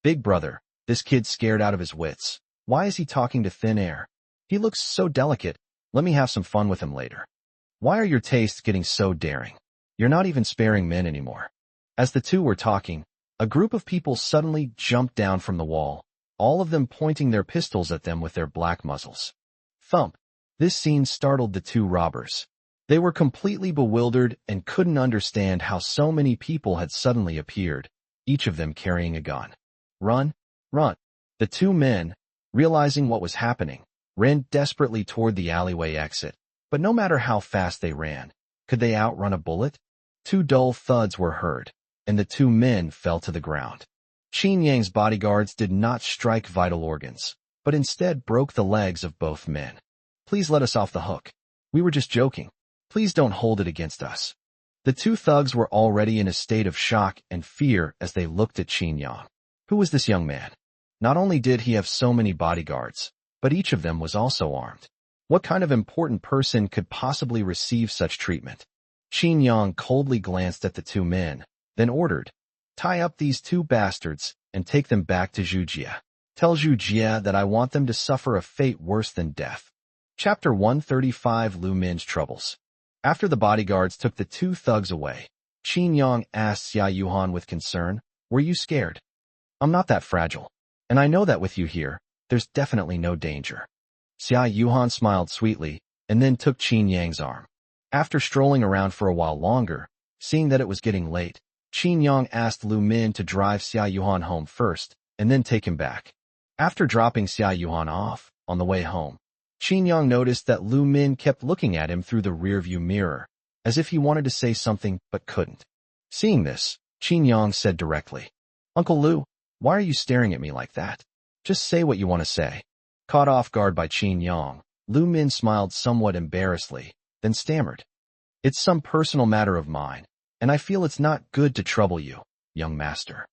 Big brother, this kid's scared out of his wits. Why is he talking to thin air? He looks so delicate. Let me have some fun with him later. Why are your tastes getting so daring? You're not even sparing men anymore. As the two were talking, a group of people suddenly jumped down from the wall, all of them pointing their pistols at them with their black muzzles. Thump! This scene startled the two robbers. They were completely bewildered and couldn't understand how so many people had suddenly appeared, each of them carrying a gun. Run! Run! The two men, realizing what was happening, ran desperately toward the alleyway exit, but no matter how fast they ran, could they outrun a bullet? Two dull thuds were heard, and the two men fell to the ground. Qin Yang's bodyguards did not strike vital organs, but instead broke the legs of both men. Please let us off the hook. We were just joking. Please don't hold it against us. The two thugs were already in a state of shock and fear as they looked at Qin Yang. Who was this young man? Not only did he have so many bodyguards, but each of them was also armed. What kind of important person could possibly receive such treatment? Qin Yang coldly glanced at the two men, then ordered, tie up these two bastards and take them back to Zhujia. Tell Zhujia that I want them to suffer a fate worse than death. Chapter 135 Lu Min's Troubles. After the bodyguards took the two thugs away, Qin Yang asked Xia Yuhan with concern, were you scared? I'm not that fragile, and I know that with you here, there's definitely no danger. Xia Yuhan smiled sweetly, and then took Qin Yang's arm. After strolling around for a while longer, seeing that it was getting late, Qin Yang asked Lu Min to drive Xia Yuhan home first, and then take him back. After dropping Xia Yuhan off, on the way home, Qin Yang noticed that Lu Min kept looking at him through the rearview mirror, as if he wanted to say something but couldn't. Seeing this, Qin Yang said directly, Uncle Lu, why are you staring at me like that? Just say what you want to say. Caught off guard by Qin Yang, Lu Min smiled somewhat embarrassedly, then stammered. It's some personal matter of mine, and I feel it's not good to trouble you, young master.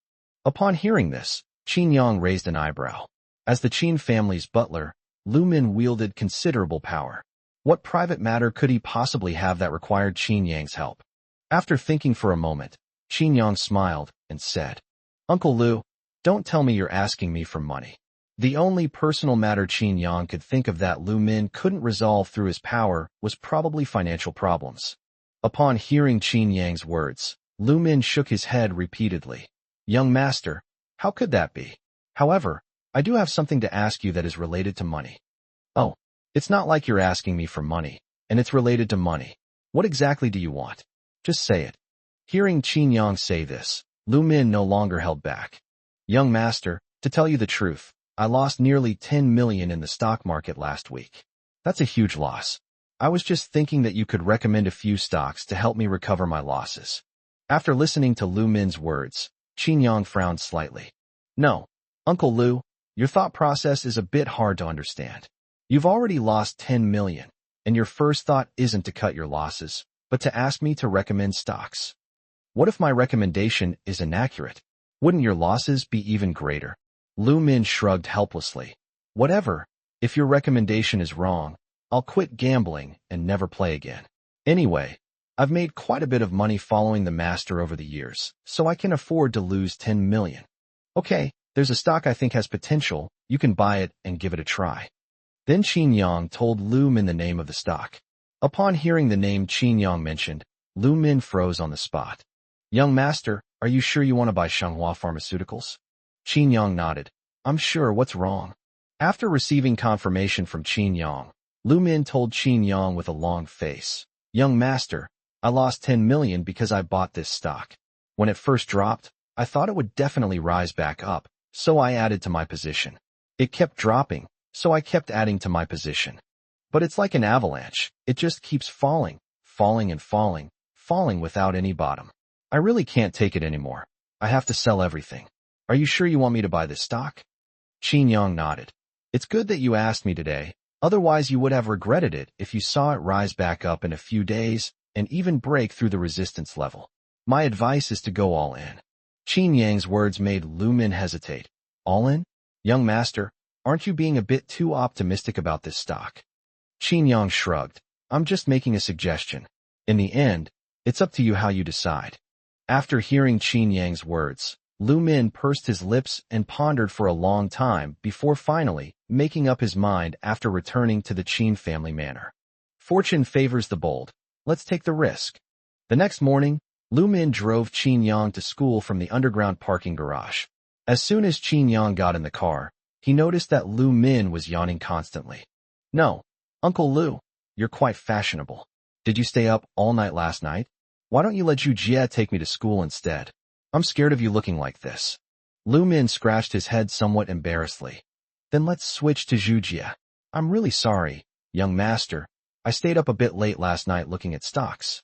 Upon hearing this, Qin Yang raised an eyebrow. As the Qin family's butler, Lu Min wielded considerable power. What private matter could he possibly have that required Qin Yang's help? After thinking for a moment, Qin Yang smiled and said, Uncle Lu, don't tell me you're asking me for money. The only personal matter Qin Yang could think of that Lu Min couldn't resolve through his power was probably financial problems. Upon hearing Qin Yang's words, Lu Min shook his head repeatedly. Young master, how could that be? However, I do have something to ask you that is related to money. Oh, it's not like you're asking me for money, and it's related to money. What exactly do you want? Just say it. Hearing Qin Yang say this, Lu Min no longer held back. Young master, to tell you the truth, I lost nearly 10 million in the stock market last week. That's a huge loss. I was just thinking that you could recommend a few stocks to help me recover my losses. After listening to Lu Min's words, Qin Yang frowned slightly. No, Uncle Lu, your thought process is a bit hard to understand. You've already lost 10 million, and your first thought isn't to cut your losses, but to ask me to recommend stocks. What if my recommendation is inaccurate? Wouldn't your losses be even greater? Lu Min shrugged helplessly. Whatever, if your recommendation is wrong, I'll quit gambling and never play again. Anyway, I've made quite a bit of money following the master over the years, so I can afford to lose 10 million. Okay, there's a stock I think has potential, you can buy it and give it a try. Then Qin Yang told Lu Min the name of the stock. Upon hearing the name Qin Yang mentioned, Lu Min froze on the spot. Young master, are you sure you want to buy Manhwa Pharmaceuticals? Qin Yang nodded. I'm sure, what's wrong? After receiving confirmation from Qin Yang, Lu Min told Qin Yang with a long face. Young master, I lost 10 million because I bought this stock. When it first dropped, I thought it would definitely rise back up, so I added to my position. It kept dropping, so I kept adding to my position. But it's like an avalanche, it just keeps falling, falling and falling, falling without any bottom. I really can't take it anymore. I have to sell everything. Are you sure you want me to buy this stock? Qin Yang nodded. It's good that you asked me today, otherwise you would have regretted it if you saw it rise back up in a few days and even break through the resistance level. My advice is to go all in. Qin Yang's words made Lu Min hesitate. All in? Young master, aren't you being a bit too optimistic about this stock? Qin Yang shrugged. I'm just making a suggestion. In the end, it's up to you how you decide. After hearing Qin Yang's words, Lu Min pursed his lips and pondered for a long time before finally making up his mind after returning to the Qin family manor. Fortune favors the bold. Let's take the risk. The next morning, Lu Min drove Qin Yang to school from the underground parking garage. As soon as Qin Yang got in the car, he noticed that Lu Min was yawning constantly. No, Uncle Lu, you're quite fashionable. Did you stay up all night last night? Why don't you let Zhu Jie take me to school instead? I'm scared of you looking like this. Lu Min scratched his head somewhat embarrassedly. Then let's switch to Zhu Jie. I'm really sorry, young master. I stayed up a bit late last night looking at stocks.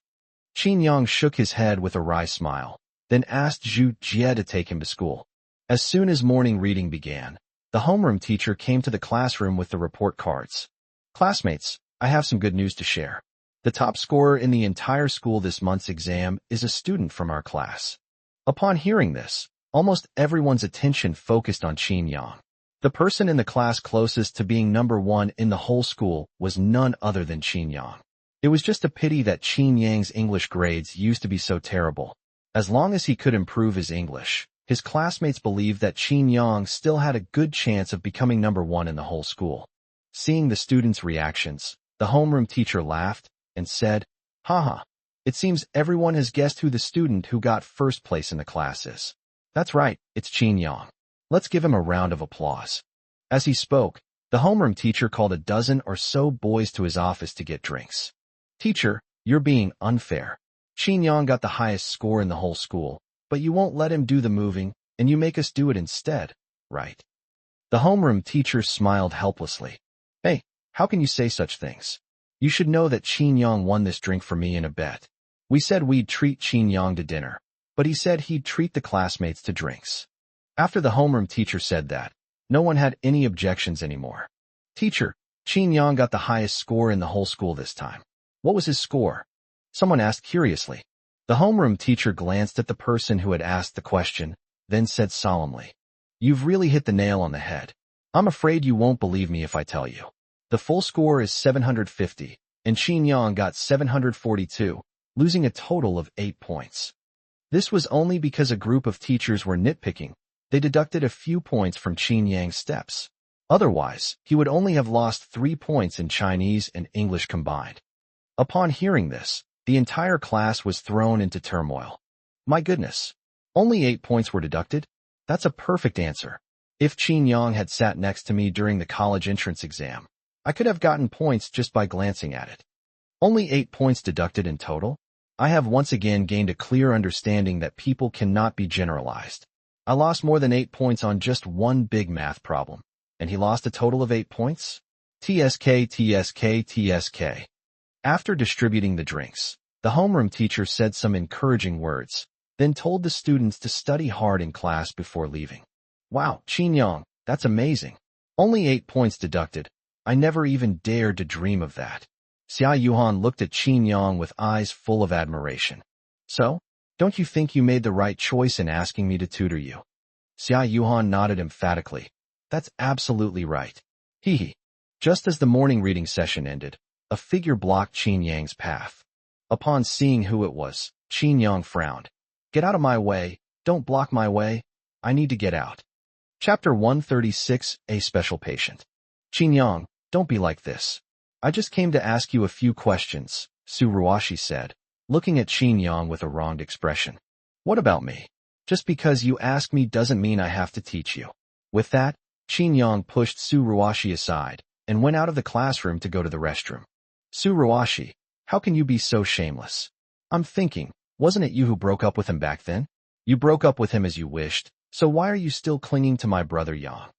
Qin Yang shook his head with a wry smile, then asked Zhu Jie to take him to school. As soon as morning reading began, the homeroom teacher came to the classroom with the report cards. Classmates, I have some good news to share. The top scorer in the entire school this month's exam is a student from our class. Upon hearing this, almost everyone's attention focused on Qin Yang. The person in the class closest to being number one in the whole school was none other than Qin Yang. It was just a pity that Qin Yang's English grades used to be so terrible. As long as he could improve his English, his classmates believed that Qin Yang still had a good chance of becoming number one in the whole school. Seeing the students' reactions, the homeroom teacher laughed and said, Haha, it seems everyone has guessed who the student who got first place in the class is. That's right, it's Qin Yang. Let's give him a round of applause. As he spoke, the homeroom teacher called a dozen or so boys to his office to get drinks. Teacher, you're being unfair. Qin Yang got the highest score in the whole school, but you won't let him do the moving, and you make us do it instead, right? The homeroom teacher smiled helplessly. Hey, how can you say such things? You should know that Qin Yang won this drink for me in a bet. We said we'd treat Qin Yang to dinner, but he said he'd treat the classmates to drinks. After the homeroom teacher said that, No one had any objections anymore. Teacher, Qin Yang got the highest score in the whole school this time. What was his score? Someone asked curiously. The homeroom teacher glanced at the person who had asked the question, then said solemnly, "You've really hit the nail on the head. I'm afraid you won't believe me if I tell you. The full score is 750, and Qin Yang got 742, losing a total of 8 points. This was only because a group of teachers were nitpicking. They deducted a few points from Qin Yang's steps. Otherwise, he would only have lost 3 points in Chinese and English combined." Upon hearing this, the entire class was thrown into turmoil. My goodness, only 8 points were deducted? That's a perfect answer. If Qin Yang had sat next to me during the college entrance exam, I could have gotten points just by glancing at it. Only 8 points deducted in total? I have once again gained a clear understanding that people cannot be generalized. I lost more than 8 points on just one big math problem, and he lost a total of 8 points? TSK, TSK, TSK. After distributing the drinks, the homeroom teacher said some encouraging words, then told the students to study hard in class before leaving. Wow, Qin Yang, that's amazing. Only 8 points deducted. I never even dared to dream of that. Xia Yuhan looked at Qin Yang with eyes full of admiration. So, don't you think you made the right choice in asking me to tutor you? Xia Yuhan nodded emphatically. That's absolutely right. Hee hee. Just as the morning reading session ended, a figure blocked Qin Yang's path. Upon seeing who it was, Qin Yang frowned. Get out of my way, don't block my way, I need to get out. Chapter 136, A Special Patient. Qin Yang, don't be like this. I just came to ask you a few questions, Su Ruashi said, looking at Qin Yang with a wronged expression. What about me? Just because you ask me doesn't mean I have to teach you. With that, Qin Yang pushed Su Ruashi aside and went out of the classroom to go to the restroom. Su Ruashi, how can you be so shameless? I'm thinking, wasn't it you who broke up with him back then? You broke up with him as you wished, so why are you still clinging to my brother Yang?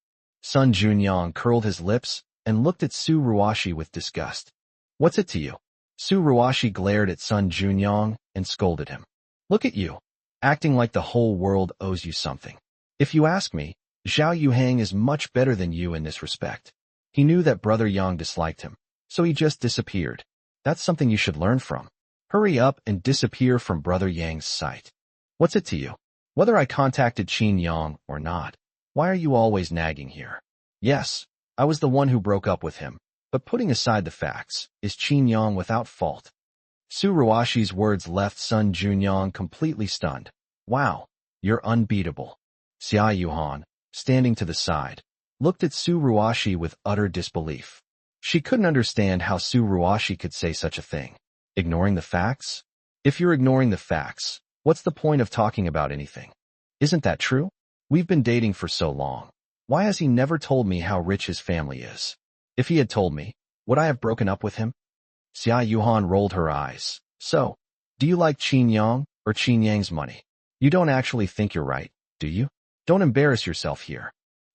Sun Junyang curled his lips and looked at Su Ruashi with disgust. What's it to you? Su Ruashi glared at Sun Junyang and scolded him. Look at you, acting like the whole world owes you something. If you ask me, Zhao Yuhang is much better than you in this respect. He knew that brother Yang disliked him, so he just disappeared. That's something you should learn from. Hurry up and disappear from brother Yang's sight. What's it to you? Whether I contacted Qin Yang or not, why are you always nagging here? Yes, I was the one who broke up with him, but putting aside the facts, is Qin Yang without fault? Su Ruashi's words left Sun Junyang completely stunned. Wow, you're unbeatable. Xia Yuhan, standing to the side, looked at Su Ruashi with utter disbelief. She couldn't understand how Su Ruashi could say such a thing. Ignoring the facts? If you're ignoring the facts, what's the point of talking about anything? Isn't that true? We've been dating for so long. Why has he never told me how rich his family is? If he had told me, would I have broken up with him? Xia Yuhan rolled her eyes. So, do you like Qin Yang or Qin Yang's money? You don't actually think you're right, do you? Don't embarrass yourself here.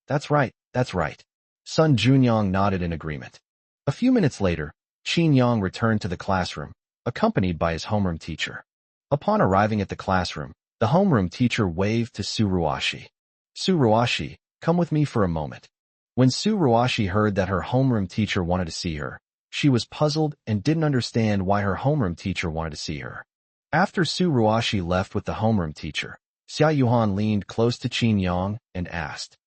That's right, that's right. Sun Junyang nodded in agreement. A few minutes later, Qin Yang returned to the classroom, accompanied by his homeroom teacher. Upon arriving at the classroom, the homeroom teacher waved to Su Ruashi. Su Ruashi, come with me for a moment. When Su Ruashi heard that her homeroom teacher wanted to see her, she was puzzled and didn't understand why her homeroom teacher wanted to see her. After Su Ruashi left with the homeroom teacher, Xia Yuhan leaned close to Qin Yang and asked,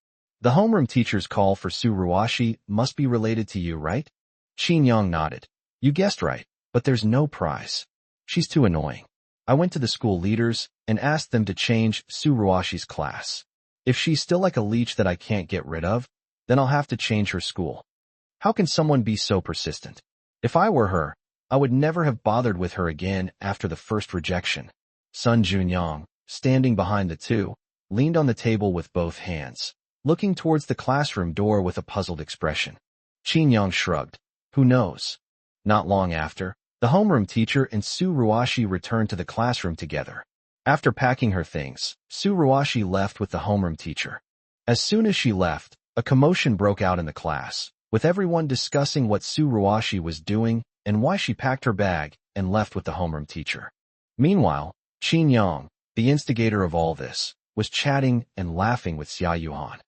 the homeroom teacher's call for Su Ruashi must be related to you, right? Qin Yang nodded. You guessed right, but there's no prize. She's too annoying. I went to the school leaders and asked them to change Su Ruashi's class. If she's still like a leech that I can't get rid of, then I'll have to change her school. How can someone be so persistent? If I were her, I would never have bothered with her again after the first rejection. Sun Junyang, standing behind the two, leaned on the table with both hands, looking towards the classroom door with a puzzled expression. Qin Yang shrugged. Who knows? Not long after, the homeroom teacher and Su Ruashi returned to the classroom together. After packing her things, Su Ruashi left with the homeroom teacher. As soon as she left, a commotion broke out in the class, with everyone discussing what Su Ruashi was doing and why she packed her bag and left with the homeroom teacher. Meanwhile, Qin Yang, the instigator of all this, was chatting and laughing with Xia Yuhan.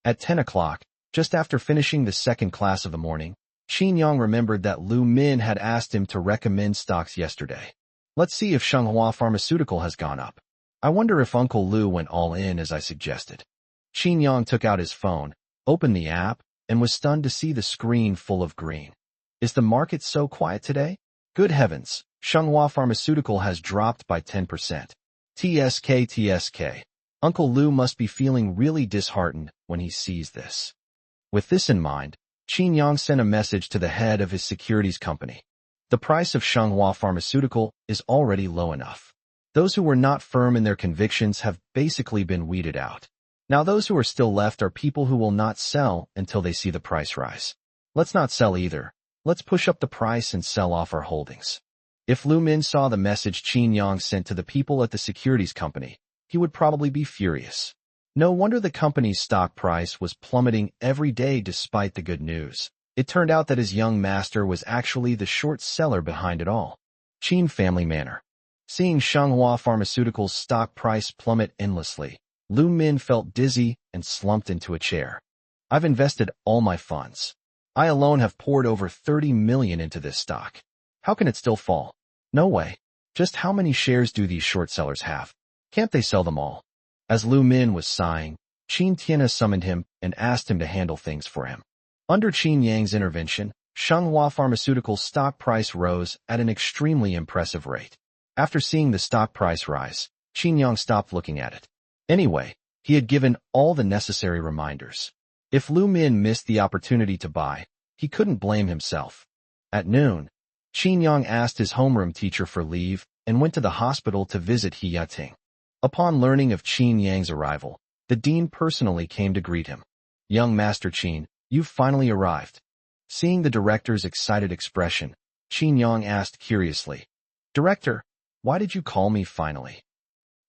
At 10 o'clock, Just after finishing the second class of the morning, Qin Yang remembered that Lu Min had asked him to recommend stocks yesterday. Let's see if Shenghua Pharmaceutical has gone up. I wonder if Uncle Lu went all in as I suggested. Qin Yang took out his phone, opened the app, and was stunned to see the screen full of green. Is the market so quiet today? Good heavens, Shenghua Pharmaceutical has dropped by 10%. TSK. Uncle Lu must be feeling really disheartened when he sees this. With this in mind, Qin Yang sent a message to the head of his securities company. The price of Shenghua Pharmaceutical is already low enough. Those who were not firm in their convictions have basically been weeded out. Now those who are still left are people who will not sell until they see the price rise. Let's not sell either. Let's push up the price and sell off our holdings. If Lu Min saw the message Qin Yang sent to the people at the securities company, he would probably be furious. No wonder the company's stock price was plummeting every day despite the good news. It turned out that his young master was actually the short seller behind it all. Qin family manor. Seeing Shenghua Pharmaceutical's stock price plummet endlessly, Lu Min felt dizzy and slumped into a chair. I've invested all my funds. I alone have poured over 30 million into this stock. How can it still fall? No way. Just how many shares do these short sellers have? Can't they sell them all? As Lu Min was sighing, Qin Tianhe summoned him and asked him to handle things for him. Under Qin Yang's intervention, Shenghua Pharmaceutical's stock price rose at an extremely impressive rate. After seeing the stock price rise, Qin Yang stopped looking at it. Anyway, he had given all the necessary reminders. If Lu Min missed the opportunity to buy, he couldn't blame himself. At noon, Qin Yang asked his homeroom teacher for leave and went to the hospital to visit He Yating. Upon learning of Qin Yang's arrival, the dean personally came to greet him. Young Master Qin, you've finally arrived. Seeing the director's excited expression, Qin Yang asked curiously, Director, why did you call me finally?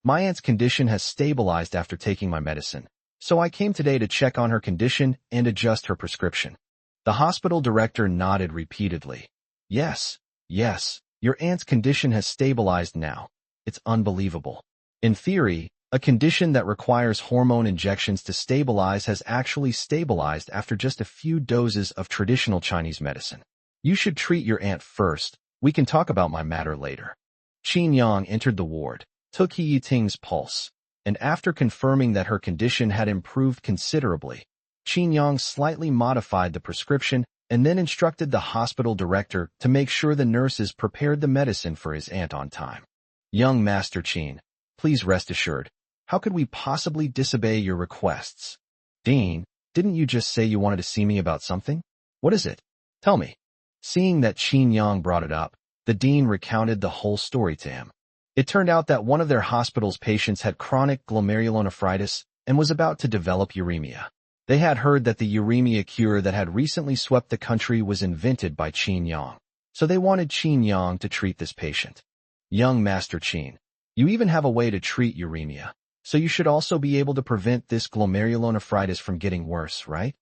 My aunt's condition has stabilized after taking my medicine, so I came today to check on her condition and adjust her prescription. The hospital director nodded repeatedly. Yes, your aunt's condition has stabilized now. It's unbelievable. In theory, a condition that requires hormone injections to stabilize has actually stabilized after just a few doses of traditional Chinese medicine. You should treat your aunt first. We can talk about my matter later. Qin Yang entered the ward, took He Yiting's pulse, and after confirming that her condition had improved considerably, Qin Yang slightly modified the prescription and then instructed the hospital director to make sure the nurses prepared the medicine for his aunt on time. Young Master Qin, please rest assured. How could we possibly disobey your requests? Dean, didn't you just say you wanted to see me about something? What is it? Tell me. Seeing that Qin Yang brought it up, the dean recounted the whole story to him. It turned out that one of their hospital's patients had chronic glomerulonephritis and was about to develop uremia. They had heard that the uremia cure that had recently swept the country was invented by Qin Yang, so they wanted Qin Yang to treat this patient. Young Master Qin, you even have a way to treat uremia, so you should also be able to prevent this glomerulonephritis from getting worse, right?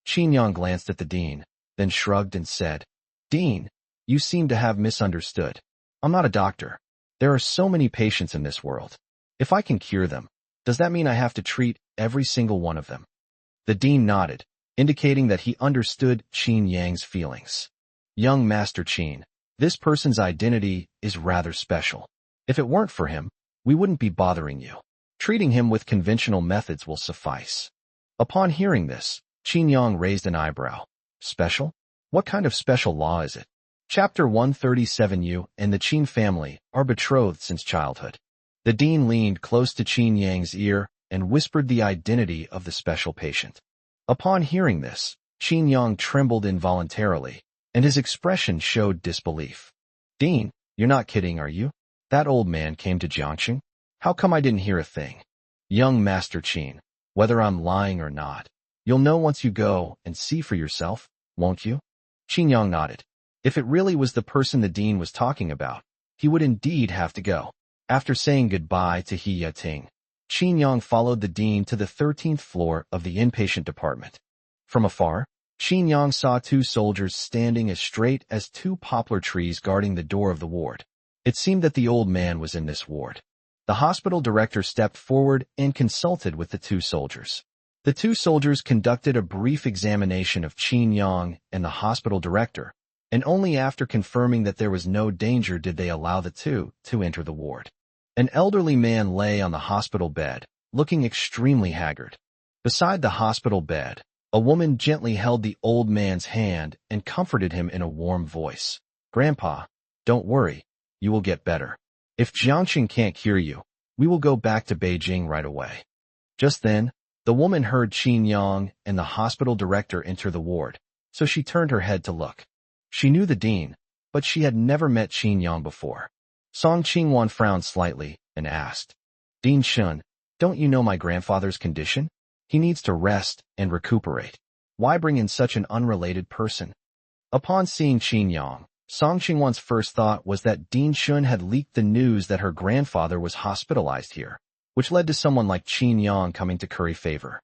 Qin Yang glanced at the dean, then shrugged and said, Dean, you seem to have misunderstood. I'm not a doctor. There are so many patients in this world. If I can cure them, does that mean I have to treat every single one of them? The dean nodded, indicating that he understood Qin Yang's feelings. Young Master Qin, this person's identity is rather special. If it weren't for him, we wouldn't be bothering you. Treating him with conventional methods will suffice. Upon hearing this, Qin Yang raised an eyebrow. Special? What kind of special law is it? Chapter 137. You and the Qin family are betrothed since childhood. The dean leaned close to Qin Yang's ear and whispered the identity of the special patient. Upon hearing this, Qin Yang trembled involuntarily, and his expression showed disbelief. Dean, you're not kidding, are you? That old man came to Jiangxing? How come I didn't hear a thing? Young Master Qin, whether I'm lying or not, you'll know once you go and see for yourself, won't you? Qin Yang nodded. If it really was the person the dean was talking about, he would indeed have to go. After saying goodbye to He Yating, Qin Yang followed the dean to the 13th floor of the inpatient department. From afar, Qin Yang saw two soldiers standing as straight as two poplar trees guarding the door of the ward. It seemed that the old man was in this ward. The hospital director stepped forward and consulted with the two soldiers. The two soldiers conducted a brief examination of Qin Yang and the hospital director, and only after confirming that there was no danger did they allow the two to enter the ward. An elderly man lay on the hospital bed, looking extremely haggard. Beside the hospital bed, a woman gently held the old man's hand and comforted him in a warm voice. "Grandpa, don't worry, you will get better. If Jiangxing can't cure you, we will go back to Beijing right away." Just then, the woman heard Qin Yang and the hospital director enter the ward, so she turned her head to look. She knew the dean, but she had never met Qin Yang before. Song Qingwan frowned slightly and asked, "Dean Shun, don't you know my grandfather's condition? He needs to rest and recuperate. Why bring in such an unrelated person?" Upon seeing Qin Yang, Song Qingwan's first thought was that Dean Shun had leaked the news that her grandfather was hospitalized here, which led to someone like Qin Yang coming to curry favor.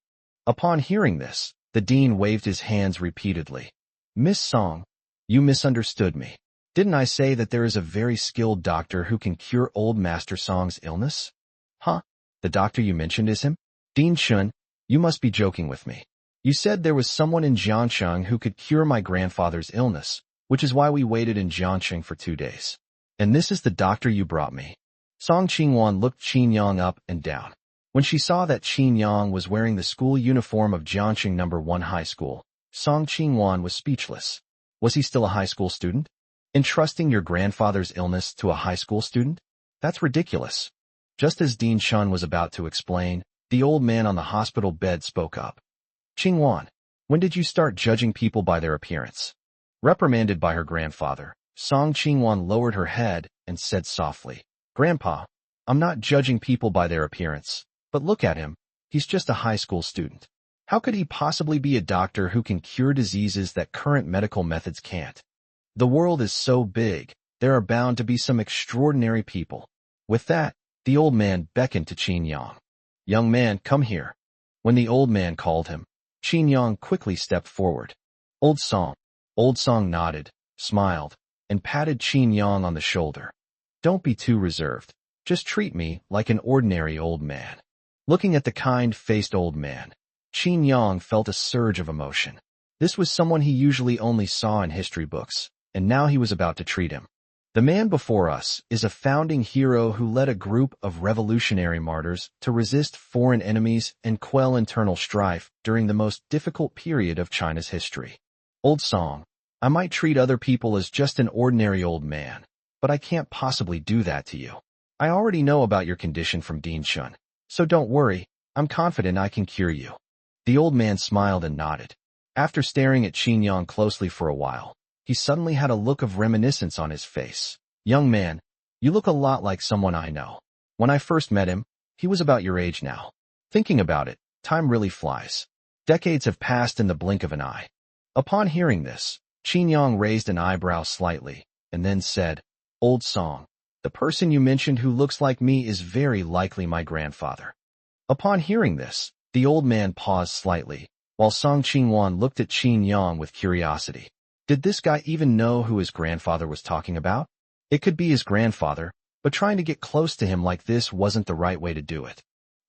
Upon hearing this, the dean waved his hands repeatedly. "Miss Song, you misunderstood me. Didn't I say that there is a very skilled doctor who can cure old Master Song's illness?" "Huh? The doctor you mentioned is him? Dean Shun, you must be joking with me. You said there was someone in Jiangsheng who could cure my grandfather's illness, which is why we waited in Jiangsheng for 2 days. And this is the doctor you brought me." Song Qingwan looked Qin Yang up and down. When she saw that Qin Yang was wearing the school uniform of Jiangsheng No. 1 High School, Song Qingwan was speechless. Was he still a high school student? Entrusting your grandfather's illness to a high school student? That's ridiculous. Just as Dean Shun was about to explain, the old man on the hospital bed spoke up. "Qingwan, when did you start judging people by their appearance?" Reprimanded by her grandfather, Song Qingwan lowered her head and said softly, "Grandpa, I'm not judging people by their appearance, but look at him. He's just a high school student. How could he possibly be a doctor who can cure diseases that current medical methods can't? The world is so big, there are bound to be some extraordinary people." With that, the old man beckoned to Qin Yang. "Young man, come here." When the old man called him, Qin Yang quickly stepped forward. Old Song nodded, smiled, and patted Qin Yang on the shoulder. "Don't be too reserved. Just treat me like an ordinary old man." Looking at the kind-faced old man, Qin Yang felt a surge of emotion. This was someone he usually only saw in history books, and now he was about to treat him. The man before us is a founding hero who led a group of revolutionary martyrs to resist foreign enemies and quell internal strife during the most difficult period of China's history. Old Song, I might treat other people as just an ordinary old man, but I can't possibly do that to you. I already know about your condition from Dean Shun, so don't worry, I'm confident I can cure you." The old man smiled and nodded. After staring at Qin Yang closely for a while, he suddenly had a look of reminiscence on his face. "Young man, you look a lot like someone I know. When I first met him, he was about your age now. Thinking about it, time really flies. Decades have passed in the blink of an eye." Upon hearing this, Qin Yang raised an eyebrow slightly, and then said, "Old Song, the person you mentioned who looks like me is very likely my grandfather." Upon hearing this, the old man paused slightly, while Song Qingwan looked at Qin Yang with curiosity. Did this guy even know who his grandfather was talking about? It could be his grandfather, but trying to get close to him like this wasn't the right way to do it.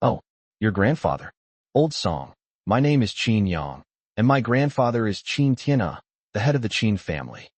"Oh, your grandfather. Old Song, my name is Qin Yang, and my grandfather is Qin Tianhe, the head of the Qin family."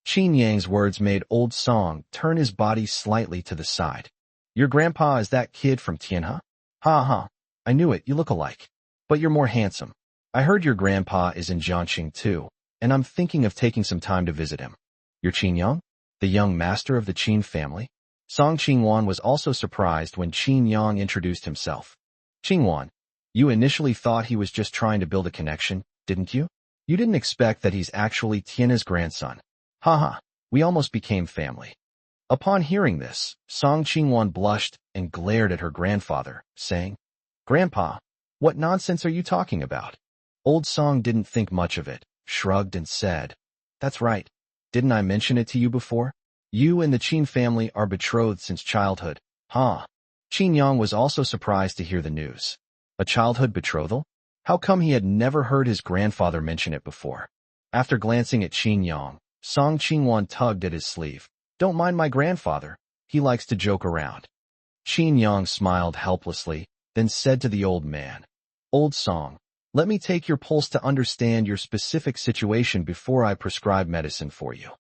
Qin Yang's words made Old Song turn his body slightly to the side. "Your grandpa is that kid from Tianhe? Ha ha, I knew it, you look alike. But you're more handsome. I heard your grandpa is in Jiangxing too, and I'm thinking of taking some time to visit him." "You're Qin Yang, the young master of the Qin family?" Song Qingwan was also surprised when Qin Yang introduced himself. "Qingwan, you initially thought he was just trying to build a connection, didn't you? You didn't expect that he's actually Tianhe's grandson. Haha, we almost became family." Upon hearing this, Song Qingwan blushed and glared at her grandfather, saying, "Grandpa, what nonsense are you talking about?" Old Song didn't think much of it, shrugged and said, "That's right. Didn't I mention it to you before? You and the Qin family are betrothed since childhood, huh?" Qin Yang was also surprised to hear the news. A childhood betrothal? How come he had never heard his grandfather mention it before? After glancing at Qin Yang, Song Qingwan tugged at his sleeve. "Don't mind my grandfather. He likes to joke around." Qin Yang smiled helplessly, then said to the old man, "Old Song, Let me take your pulse to understand your specific situation before I prescribe medicine for you.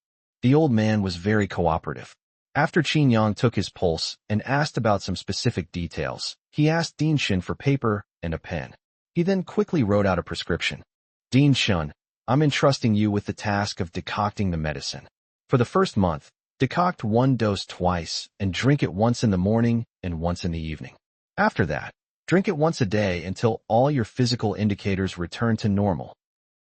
The old man was very cooperative. After Qin Yang took his pulse and asked about some specific details, he asked Dean Shin for paper and a pen. He then quickly wrote out a prescription. Dean Shun, I'm entrusting you with the task of decocting the medicine. For the first month, decoct 1 dose twice and drink it once in the morning and once in the evening. After that, drink it once a day until all your physical indicators return to normal.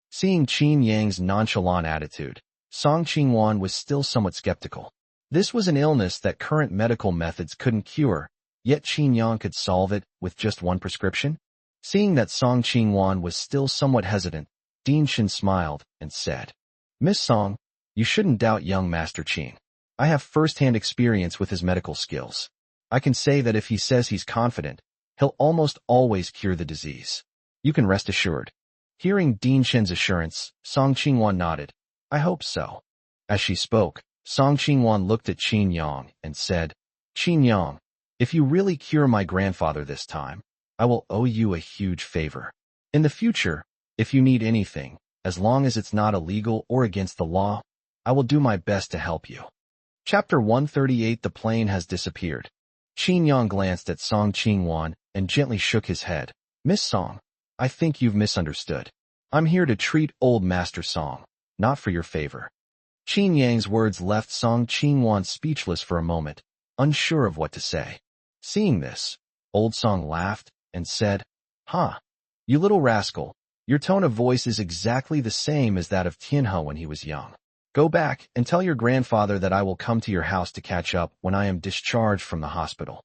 Seeing Qin Yang's nonchalant attitude, Song Qingwan was still somewhat skeptical. This was an illness that current medical methods couldn't cure, yet Qin Yang could solve it with just one prescription? Seeing that Song Qingwan was still somewhat hesitant, Dean Shin smiled and said, Miss Song, you shouldn't doubt young Master Qin. I have first-hand experience with his medical skills. I can say that if he says he's confident, he'll almost always cure the disease. You can rest assured. Hearing Dean Shin's assurance, Song Qingwan nodded. I hope so. As she spoke, Song Qingwan looked at Qin Yang and said, Qin Yang, if you really cure my grandfather this time, I will owe you a huge favor. In the future, if you need anything, as long as it's not illegal or against the law, I will do my best to help you. Chapter 138. The plane has disappeared. Qin Yang glanced at Song Qingwan and gently shook his head. Miss Song, I think you've misunderstood. I'm here to treat old Master Song, not for your favor. Qin Yang's words left Song Qingwan speechless for a moment, unsure of what to say. Seeing this, old Song laughed and said, Huh, you little rascal, your tone of voice is exactly the same as that of Tianhe when he was young. Go back and tell your grandfather that I will come to your house to catch up when I am discharged from the hospital.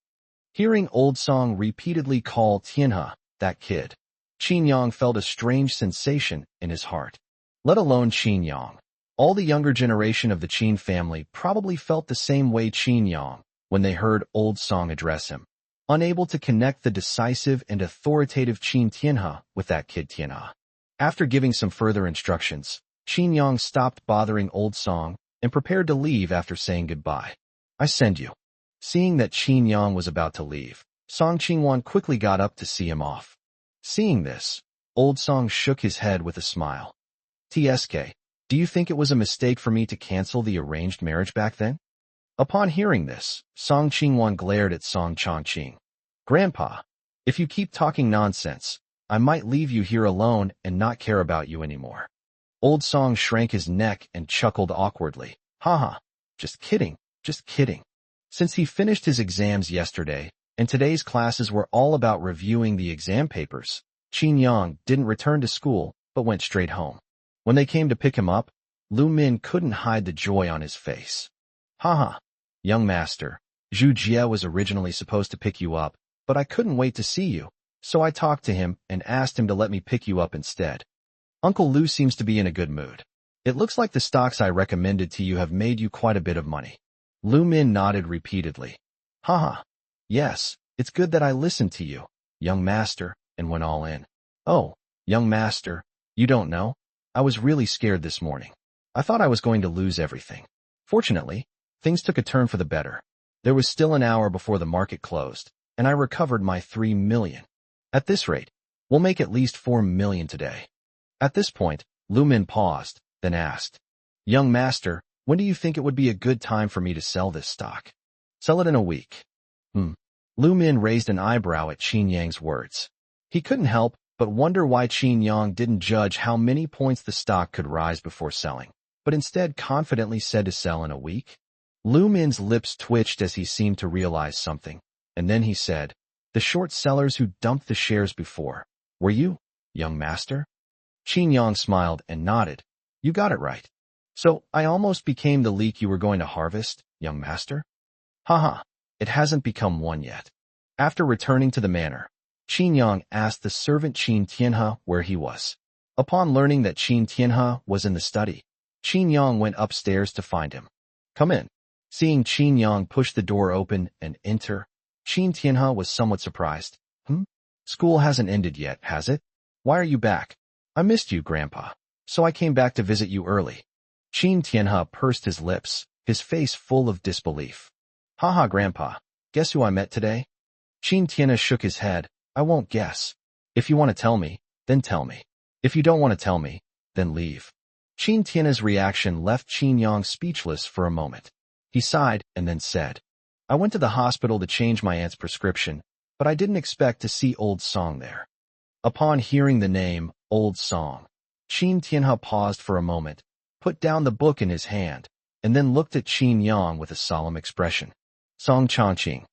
Hearing old Song repeatedly call Tianhe, that kid, Qin Yang felt a strange sensation in his heart. Let alone Qin Yang. All the younger generation of the Qin family probably felt the same way Qin Yang when they heard old Song address him, unable to connect the decisive and authoritative Qin Tianhe with that kid Tianhe. After giving some further instructions, Qin Yang stopped bothering old Song and prepared to leave after saying goodbye. I send you. Seeing that Qin Yang was about to leave, Song Qingwan quickly got up to see him off. Seeing this, old Song shook his head with a smile. TSK, do you think it was a mistake for me to cancel the arranged marriage back then? Upon hearing this, Song Qingwan glared at Song Chongqing. Grandpa, if you keep talking nonsense, I might leave you here alone and not care about you anymore. Old Song shrank his neck and chuckled awkwardly. Haha, just kidding, just kidding. Since he finished his exams yesterday, and today's classes were all about reviewing the exam papers, Qin Yang didn't return to school, but went straight home. When they came to pick him up, Lu Min couldn't hide the joy on his face. Haha, young master, Zhu Jie was originally supposed to pick you up, but I couldn't wait to see you, so I talked to him and asked him to let me pick you up instead. Uncle Lu seems to be in a good mood. It looks like the stocks I recommended to you have made you quite a bit of money. Lu Min nodded repeatedly. Haha, yes, it's good that I listened to you, young master, and went all in. Oh, young master, you don't know? I was really scared this morning. I thought I was going to lose everything. Fortunately, things took a turn for the better. There was still an hour before the market closed, and I recovered my 3 million. At this rate, we'll make at least 4 million today. At this point, Lu Min paused, then asked, Young master, when do you think it would be a good time for me to sell this stock? Sell it in a week. Lu Min raised an eyebrow at Qin Yang's words. He couldn't help but wonder why Qin Yang didn't judge how many points the stock could rise before selling, but instead confidently said to sell in a week. Lu Min's lips twitched as he seemed to realize something, and then he said, The short sellers who dumped the shares before, were you, young master? Qin Yang smiled and nodded. You got it right. So, I almost became the leek you were going to harvest, young master? Haha, it hasn't become one yet. After returning to the manor, Qin Yang asked the servant Qin Tianhe where he was. Upon learning that Qin Tianhe was in the study, Qin Yang went upstairs to find him. Come in. Seeing Qin Yang push the door open and enter, Qin Tianhe was somewhat surprised. School hasn't ended yet, has it? Why are you back? I missed you, Grandpa, so I came back to visit you early. Qin Tianhe pursed his lips, his face full of disbelief. Haha, Grandpa, guess who I met today? Qin Tianhe shook his head. I won't guess. If you want to tell me, Then tell me. If you don't want to tell me, then leave. Qin Tian's reaction left Qin Yang speechless for a moment. He sighed and then said, I went to the hospital to change my aunt's prescription, but I didn't expect to see Old Song there. Upon hearing the name, Old Song, Qin Tianhe paused for a moment, put down the book in his hand, and then looked at Qin Yang with a solemn expression. Song Changqing.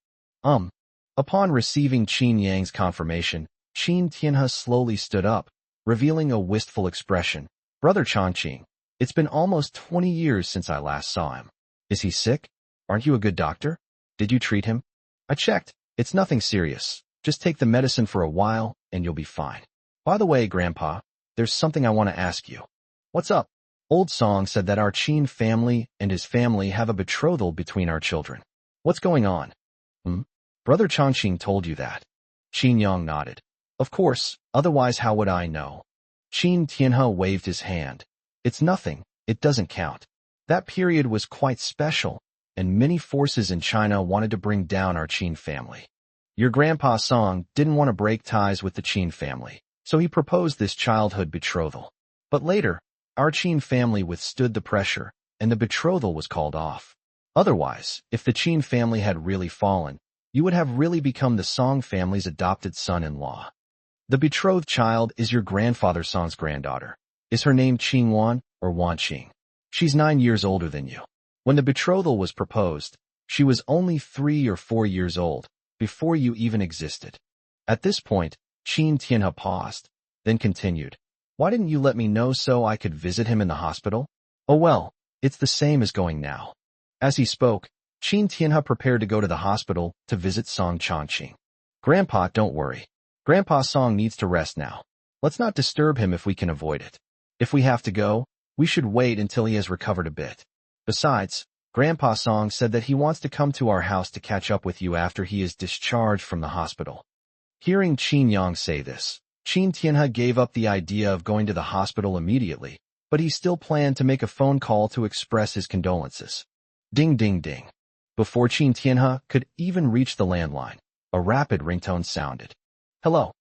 Upon receiving Qin Yang's confirmation, Qin Tianhe slowly stood up, revealing a wistful expression. Brother Changqing, it's been almost 20 years since I last saw him. Is he sick? Aren't you a good doctor? Did you treat him? I checked. It's nothing serious. Just take the medicine for a while, and you'll be fine. By the way, Grandpa, there's something I want to ask you. What's up? Old Song said that our Qin family and his family have a betrothal between our children. What's going on? Brother Changqing told you that. Qin Yang nodded. Of course, otherwise how would I know? Qin Tianhe waved his hand. It's nothing, it doesn't count. That period was quite special, and many forces in China wanted to bring down our Qin family. Your Grandpa Song didn't want to break ties with the Qin family, so he proposed this childhood betrothal. But later, our Qin family withstood the pressure, and the betrothal was called off. Otherwise, if the Qin family had really fallen, you would have really become the Song family's adopted son-in-law. The betrothed child is your grandfather Song's granddaughter. Is her name Qingwan or Wanqing? She's 9 years older than you. When the betrothal was proposed, she was only 3 or 4 years old, before you even existed. At this point, Qin Tianhe paused, then continued. Why didn't you let me know so I could visit him in the hospital? Oh well, it's the same as going now. As he spoke, Qin Tianhe prepared to go to the hospital to visit Song Changqing. Grandpa, don't worry. Grandpa Song needs to rest now. Let's not disturb him if we can avoid it. If we have to go, we should wait until he has recovered a bit. Besides, Grandpa Song said that he wants to come to our house to catch up with you after he is discharged from the hospital. Hearing Qin Yang say this, Qin Tianhe gave up the idea of going to the hospital immediately, but he still planned to make a phone call to express his condolences. Ding ding ding. Before Qin Tianhe could even reach the landline, a rapid ringtone sounded. Hello.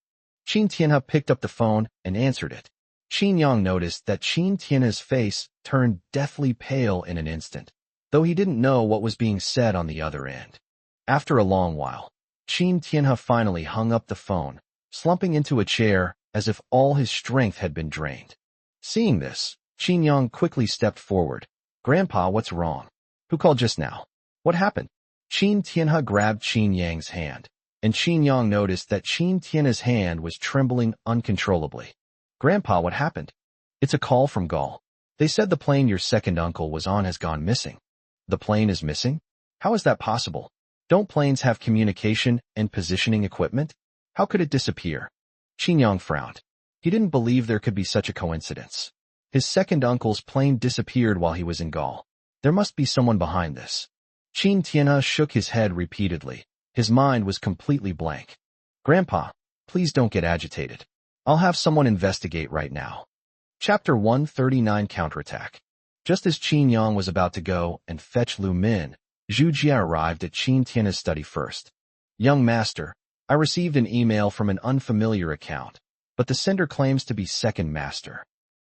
Qin Tianhe picked up the phone and answered it. Qin Yang noticed that Qin Tianhe's face turned deathly pale in an instant, though he didn't know what was being said on the other end. After a long while, Qin Tianhe finally hung up the phone, slumping into a chair as if all his strength had been drained. Seeing this, Qin Yang quickly stepped forward. Grandpa, what's wrong? Who called just now? What happened? Qin Tianhe grabbed Qin Yang's hand, and Qin Yang noticed that Qin Tianhe's hand was trembling uncontrollably. Grandpa, what happened? It's a call from Gaul. They said the plane your second uncle was on has gone missing. The plane is missing? How is that possible? Don't planes have communication and positioning equipment? How could it disappear? Qin Yang frowned. He didn't believe there could be such a coincidence. His second uncle's plane disappeared while he was in Gaul. There must be someone behind this. Qin Tianhe shook his head repeatedly. His mind was completely blank. Grandpa, please don't get agitated. I'll have someone investigate right now. Chapter 139 Counterattack. Just as Qin Yang was about to go and fetch Lu Min, Zhu Jia arrived at Qin Tianhe's study first. Young master, I received an email from an unfamiliar account, but the sender claims to be second master.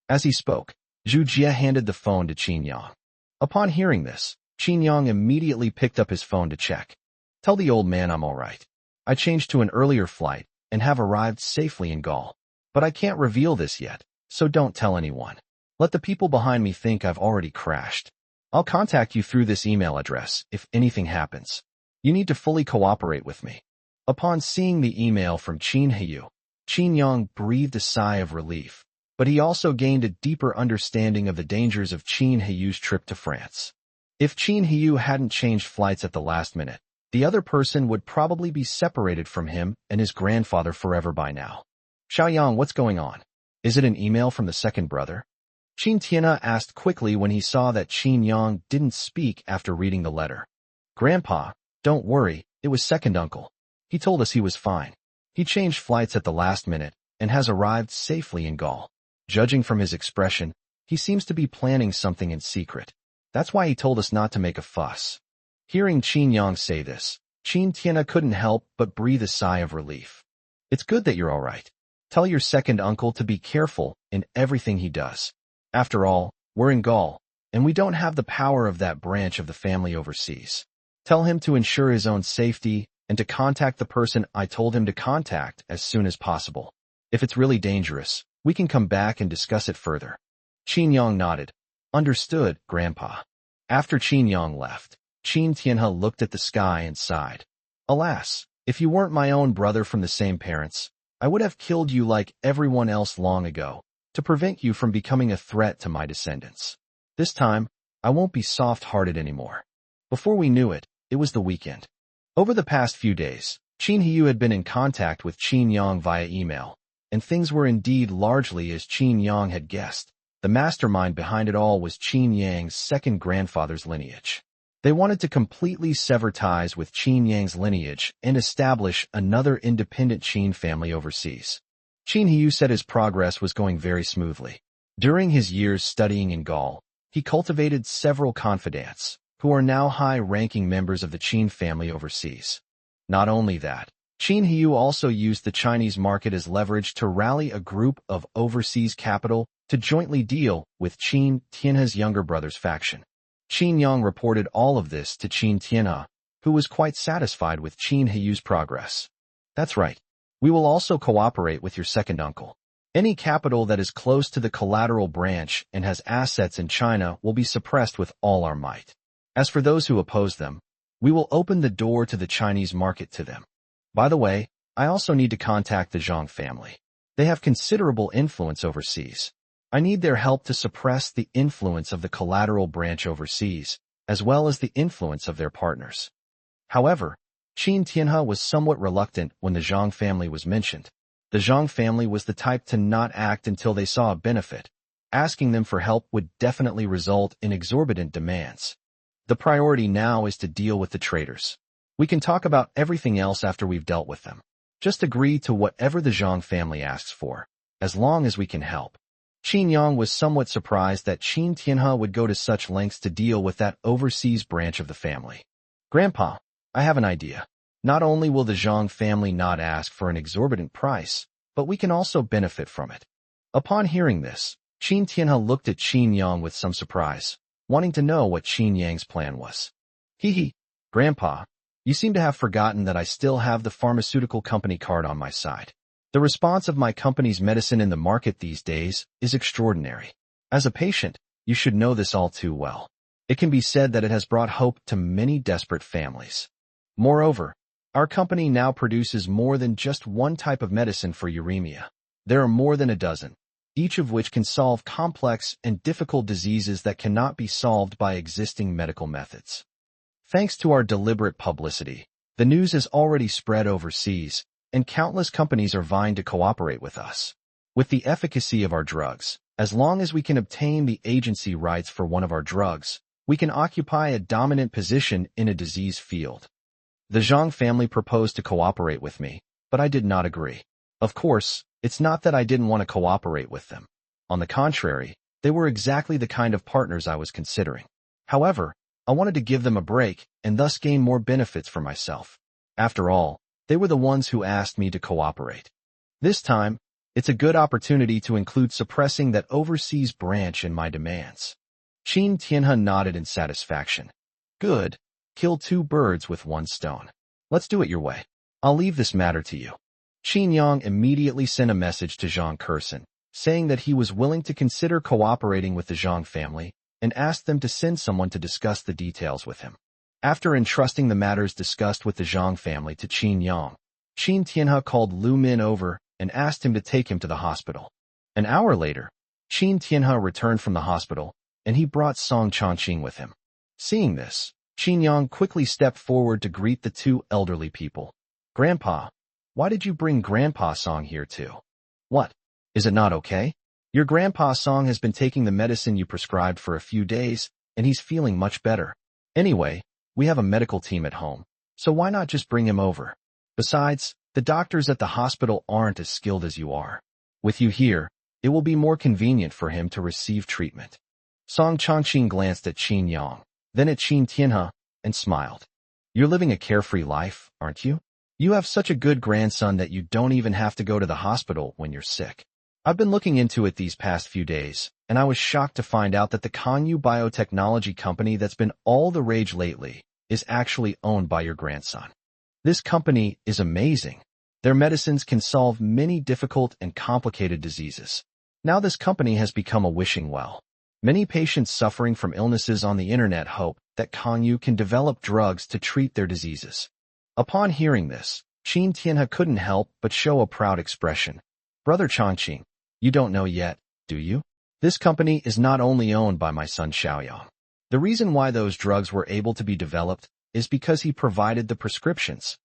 As he spoke, Zhu Jia handed the phone to Qin Yang. Upon hearing this, Qin Yang immediately picked up his phone to check. Tell the old man I'm all right. I changed to an earlier flight and have arrived safely in Gaul. But I can't reveal this yet, so don't tell anyone. Let the people behind me think I've already crashed. I'll contact you through this email address if anything happens. You need to fully cooperate with me. Upon seeing the email from Qin Heyu, Qin Yang breathed a sigh of relief, but he also gained a deeper understanding of the dangers of Qin Heyu's trip to France. If Qin Heyu hadn't changed flights at the last minute, the other person would probably be separated from him and his grandfather forever by now. Xiaoyang, what's going on? Is it an email from the second brother? Qin Tianhe asked quickly when he saw that Qin Yang didn't speak after reading the letter. Grandpa, don't worry, it was second uncle. He told us he was fine. He changed flights at the last minute and has arrived safely in Gaul. Judging from his expression, he seems to be planning something in secret. That's why he told us not to make a fuss. Hearing Qin Yang say this, Qin Tianhe couldn't help but breathe a sigh of relief. It's good that you're all right. Tell your second uncle to be careful in everything he does. After all, we're in Gaul, and we don't have the power of that branch of the family overseas. Tell him to ensure his own safety and to contact the person I told him to contact as soon as possible. If it's really dangerous, we can come back and discuss it further. Qin Yang nodded. Understood, Grandpa. After Qin Yang left, Qin Tianhe looked at the sky and sighed. Alas, if you weren't my own brother from the same parents, I would have killed you like everyone else long ago, to prevent you from becoming a threat to my descendants. This time, I won't be soft-hearted anymore. Before we knew it, it was the weekend. Over the past few days, Qin Hiyu had been in contact with Qin Yang via email, and things were indeed largely as Qin Yang had guessed. The mastermind behind it all was Qin Yang's second grandfather's lineage. They wanted to completely sever ties with Qin Yang's lineage and establish another independent Qin family overseas. Qin Hiyu said his progress was going very smoothly. During his years studying in Gaul, he cultivated several confidants, who are now high-ranking members of the Qin family overseas. Not only that, Qin Hiyu also used the Chinese market as leverage to rally a group of overseas capital to jointly deal with Qin Tianhe's younger brother's faction. Qin Yang reported all of this to Qin Tianhe, who was quite satisfied with Qin Hiyu's progress. That's right. We will also cooperate with your second uncle. Any capital that is close to the collateral branch and has assets in China will be suppressed with all our might. As for those who oppose them, we will open the door to the Chinese market to them. By the way, I also need to contact the Zhang family. They have considerable influence overseas. I need their help to suppress the influence of the collateral branch overseas, as well as the influence of their partners. However, Qin Tianhe was somewhat reluctant when the Zhang family was mentioned. The Zhang family was the type to not act until they saw a benefit. Asking them for help would definitely result in exorbitant demands. The priority now is to deal with the traitors. We can talk about everything else after we've dealt with them. Just agree to whatever the Zhang family asks for, as long as we can help. Qin Yang was somewhat surprised that Qin Tianhe would go to such lengths to deal with that overseas branch of the family. Grandpa, I have an idea. Not only will the Zhang family not ask for an exorbitant price, but we can also benefit from it. Upon hearing this, Qin Tianhe looked at Qin Yang with some surprise, wanting to know what Qin Yang's plan was. Hee, Grandpa, you seem to have forgotten that I still have the pharmaceutical company card on my side. The response of my company's medicine in the market these days is extraordinary. As a patient, you should know this all too well. It can be said that it has brought hope to many desperate families. Moreover, our company now produces more than just one type of medicine for uremia. There are more than a dozen, each of which can solve complex and difficult diseases that cannot be solved by existing medical methods. Thanks to our deliberate publicity, the news has already spread overseas, and countless companies are vying to cooperate with us. With the efficacy of our drugs, as long as we can obtain the agency rights for one of our drugs, we can occupy a dominant position in a disease field. The Zhang family proposed to cooperate with me, but I did not agree. Of course, it's not that I didn't want to cooperate with them. On the contrary, they were exactly the kind of partners I was considering. However, I wanted to give them a break and thus gain more benefits for myself. After all, they were the ones who asked me to cooperate. This time, it's a good opportunity to include suppressing that overseas branch in my demands. Qin Tianhe nodded in satisfaction. Good. Kill two birds with one stone. Let's do it your way. I'll leave this matter to you. Qin Yang immediately sent a message to Zhang Kurson, saying that he was willing to consider cooperating with the Zhang family, and asked them to send someone to discuss the details with him. After entrusting the matters discussed with the Zhang family to Qin Yang, Qin Tianhe called Lu Min over and asked him to take him to the hospital. An hour later, Qin Tianhe returned from the hospital, and he brought Song Chongqing with him. Seeing this, Qin Yang quickly stepped forward to greet the two elderly people. Grandpa, why did you bring Grandpa Song here too? What? Is it not okay? Your Grandpa Song has been taking the medicine you prescribed for a few days, and he's feeling much better. Anyway, we have a medical team at home, so why not just bring him over? Besides, the doctors at the hospital aren't as skilled as you are. With you here, it will be more convenient for him to receive treatment. Song Chongqing glanced at Qin Yang, then at Qin Tianhe, and smiled. You're living a carefree life, aren't you? You have such a good grandson that you don't even have to go to the hospital when you're sick. I've been looking into it these past few days, and I was shocked to find out that the Kanyu biotechnology company that's been all the rage lately is actually owned by your grandson. This company is amazing. Their medicines can solve many difficult and complicated diseases. Now this company has become a wishing well. Many patients suffering from illnesses on the internet hope that Kanyu can develop drugs to treat their diseases. Upon hearing this, Qin Tianhe couldn't help but show a proud expression. Brother Changqing, you don't know yet, do you? This company is not only owned by my son Xiaoyang. The reason why those drugs were able to be developed is because he provided the prescriptions.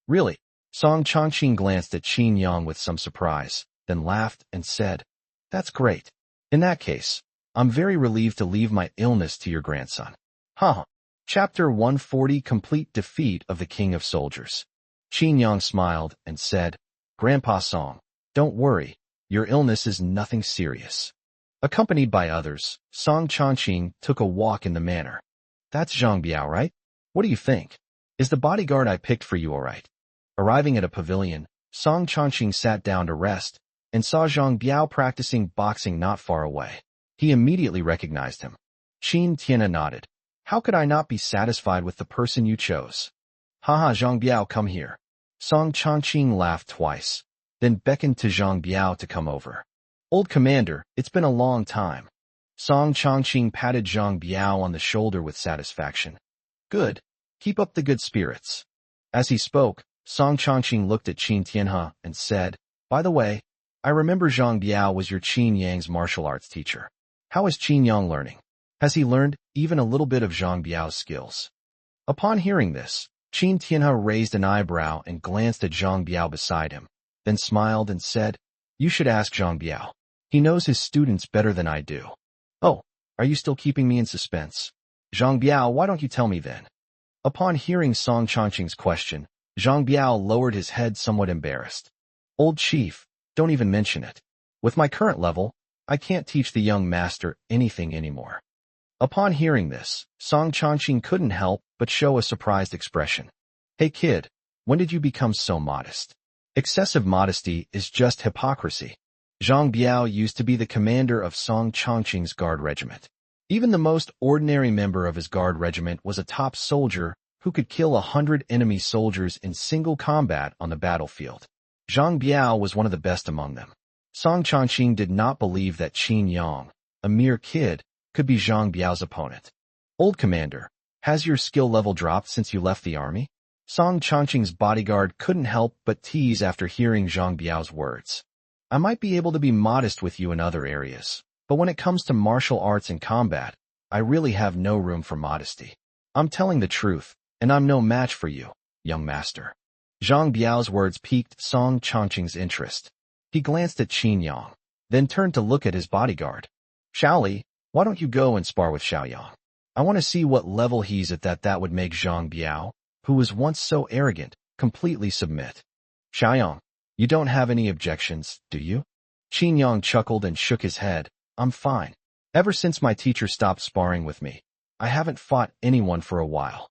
Really? Song Changqing glanced at Qin Yang with some surprise, then laughed and said, That's great. In that case, I'm very relieved to leave my illness to your grandson. Huh. Chapter 140 Complete Defeat of the King of Soldiers. Qin Yang smiled and said, Grandpa Song, don't worry, your illness is nothing serious. Accompanied by others, Song Changqing took a walk in the manor. That's Zhang Biao, right? What do you think? Is the bodyguard I picked for you all right? Arriving at a pavilion, Song Changqing sat down to rest and saw Zhang Biao practicing boxing not far away. He immediately recognized him. Qin Tianhe nodded. How could I not be satisfied with the person you chose? Haha, Zhang Biao, come here. Song Changqing laughed twice, then beckoned to Zhang Biao to come over. Old commander, it's been a long time. Song Changqing patted Zhang Biao on the shoulder with satisfaction. Good. Keep up the good spirits. As he spoke, Song Changqing looked at Qin Tianhe and said, By the way, I remember Zhang Biao was your Qin Yang's martial arts teacher. How is Qin Yang learning? Has he learned even a little bit of Zhang Biao's skills? Upon hearing this, Qin Tianhe raised an eyebrow and glanced at Zhang Biao beside him, then smiled and said, You should ask Zhang Biao. He knows his students better than I do. Oh, are you still keeping me in suspense? Zhang Biao, why don't you tell me then? Upon hearing Song Changqing's question, Zhang Biao lowered his head somewhat embarrassed. Old chief, don't even mention it. With my current level, I can't teach the young master anything anymore. Upon hearing this, Song Changqing couldn't help but show a surprised expression. Hey kid, when did you become so modest? Excessive modesty is just hypocrisy. Zhang Biao used to be the commander of Song Changqing's guard regiment. Even the most ordinary member of his guard regiment was a top soldier who could kill 100 enemy soldiers in single combat on the battlefield. Zhang Biao was one of the best among them. Song Changqing did not believe that Qin Yang, a mere kid, could be Zhang Biao's opponent. Old commander, has your skill level dropped since you left the army? Song Changqing's bodyguard couldn't help but tease after hearing Zhang Biao's words. I might be able to be modest with you in other areas, but when it comes to martial arts and combat, I really have no room for modesty. I'm telling the truth, and I'm no match for you, young master. Zhang Biao's words piqued Song Changqing's interest. He glanced at Qin Yang, then turned to look at his bodyguard. Shaoli, why don't you go and spar with Xiaoyang? I want to see what level he's at that would make Zhang Biao, who was once so arrogant, completely submit. Xiaoyang, you don't have any objections, do you? Qin Yang chuckled and shook his head. I'm fine. Ever since my teacher stopped sparring with me, I haven't fought anyone for a while.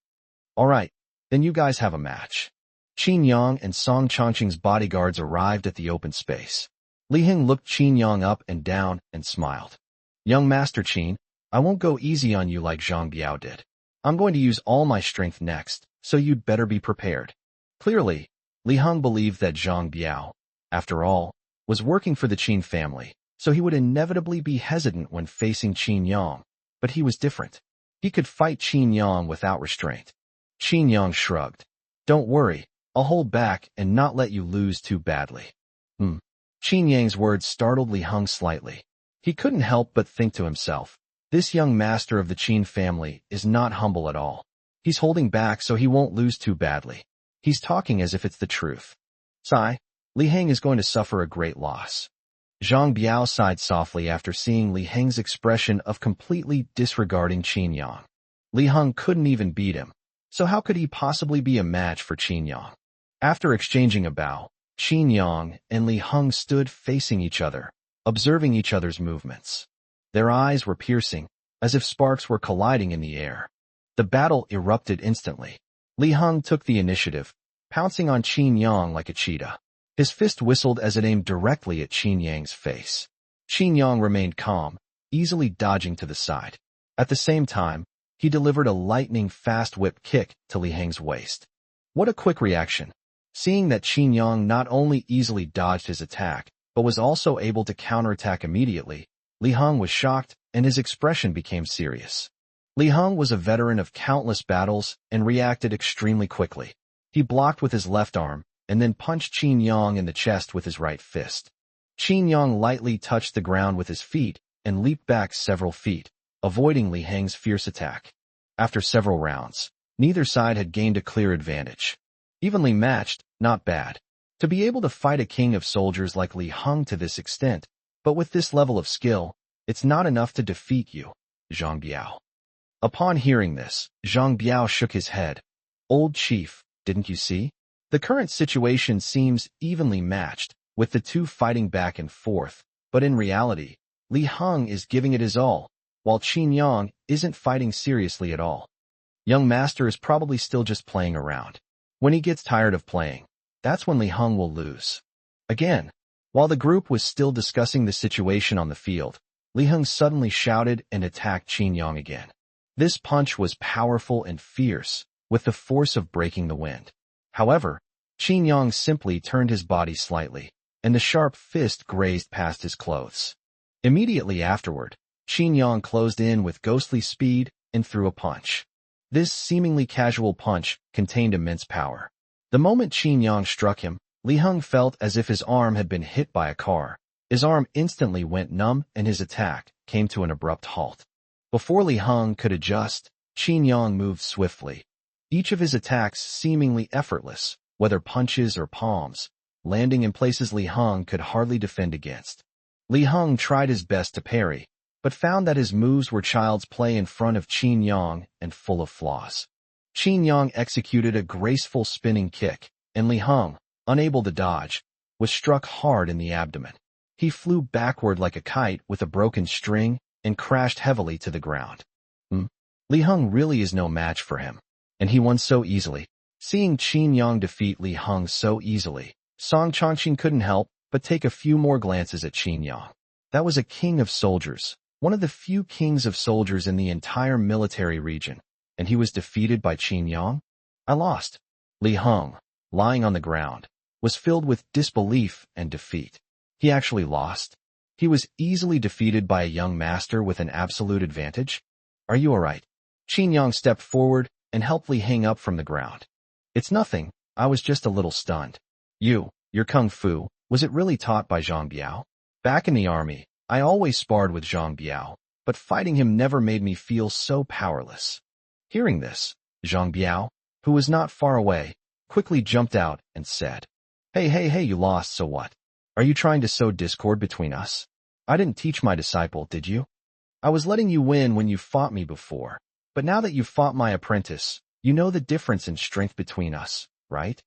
All right, then you guys have a match. Qin Yang and Song Changqing's bodyguards arrived at the open space. Li Hing looked Qin Yang up and down and smiled. Young Master Qin, I won't go easy on you like Zhang Biao did. I'm going to use all my strength next, so you'd better be prepared. Clearly, Li Heng believed that Zhang Biao, after all, was working for the Qin family, so he would inevitably be hesitant when facing Qin Yang, but he was different. He could fight Qin Yang without restraint. Qin Yang shrugged. Don't worry, I'll hold back and not let you lose too badly. Qin Yang's words startled Li Heng slightly. He couldn't help but think to himself, this young master of the Qin family is not humble at all. He's holding back so he won't lose too badly. He's talking as if it's the truth. Sigh, Li Heng is going to suffer a great loss. Zhang Biao sighed softly after seeing Li Heng's expression of completely disregarding Qin Yang. Li Heng couldn't even beat him, so how could he possibly be a match for Qin Yang? After exchanging a bow, Qin Yang and Li Heng stood facing each other, observing each other's movements. Their eyes were piercing, as if sparks were colliding in the air. The battle erupted instantly. Li Heng took the initiative, pouncing on Qin Yang like a cheetah. His fist whistled as it aimed directly at Qin Yang's face. Qin Yang remained calm, easily dodging to the side. At the same time, he delivered a lightning-fast whip kick to Li Heng's waist. What a quick reaction! Seeing that Qin Yang not only easily dodged his attack, but was also able to counterattack immediately, Li Heng was shocked and his expression became serious. Li Heng was a veteran of countless battles and reacted extremely quickly. He blocked with his left arm and then punched Qin Yang in the chest with his right fist. Qin Yang lightly touched the ground with his feet and leaped back several feet, avoiding Li Heng's fierce attack. After several rounds, neither side had gained a clear advantage. Evenly matched, not bad. To be able to fight a king of soldiers like Li Heng to this extent, but with this level of skill, it's not enough to defeat you, Zhang Biao. Upon hearing this, Zhang Biao shook his head. Old chief, didn't you see? The current situation seems evenly matched, with the two fighting back and forth, but in reality, Li Heng is giving it his all, while Qin Yang isn't fighting seriously at all. Young master is probably still just playing around. When he gets tired of playing, that's when Li Heng will lose. Again, while the group was still discussing the situation on the field, Li Heng suddenly shouted and attacked Qin Yang again. This punch was powerful and fierce, with the force of breaking the wind. However, Qin Yang simply turned his body slightly, and the sharp fist grazed past his clothes. Immediately afterward, Qin Yang closed in with ghostly speed and threw a punch. This seemingly casual punch contained immense power. The moment Qin Yang struck him, Li Heng felt as if his arm had been hit by a car. His arm instantly went numb and his attack came to an abrupt halt. Before Li Heng could adjust, Qin Yang moved swiftly. Each of his attacks seemingly effortless, whether punches or palms, landing in places Li Heng could hardly defend against. Li Heng tried his best to parry, but found that his moves were child's play in front of Qin Yang and full of flaws. Qin Yang executed a graceful spinning kick, and Li Heng, unable to dodge, was struck hard in the abdomen. He flew backward like a kite with a broken string and crashed heavily to the ground. Li Heng really is no match for him, and he won so easily. Seeing Qin Yang defeat Li Heng so easily, Song Chongqing couldn't help but take a few more glances at Qin Yang. That was a king of soldiers, one of the few kings of soldiers in the entire military region, and he was defeated by Qin Yang? I lost. Li Heng, lying on the ground, was filled with disbelief and defeat. He actually lost. He was easily defeated by a young master with an absolute advantage. Are you alright? Qin Yang stepped forward and helped Li Heng up from the ground. It's nothing, I was just a little stunned. Your kung fu, was it really taught by Zhang Biao? Back in the army, I always sparred with Zhang Biao, but fighting him never made me feel so powerless. Hearing this, Zhang Biao, who was not far away, quickly jumped out and said, Hey, you lost, so what? Are you trying to sow discord between us? I didn't teach my disciple, did you? I was letting you win when you fought me before, but now that you've fought my apprentice, you know the difference in strength between us, right?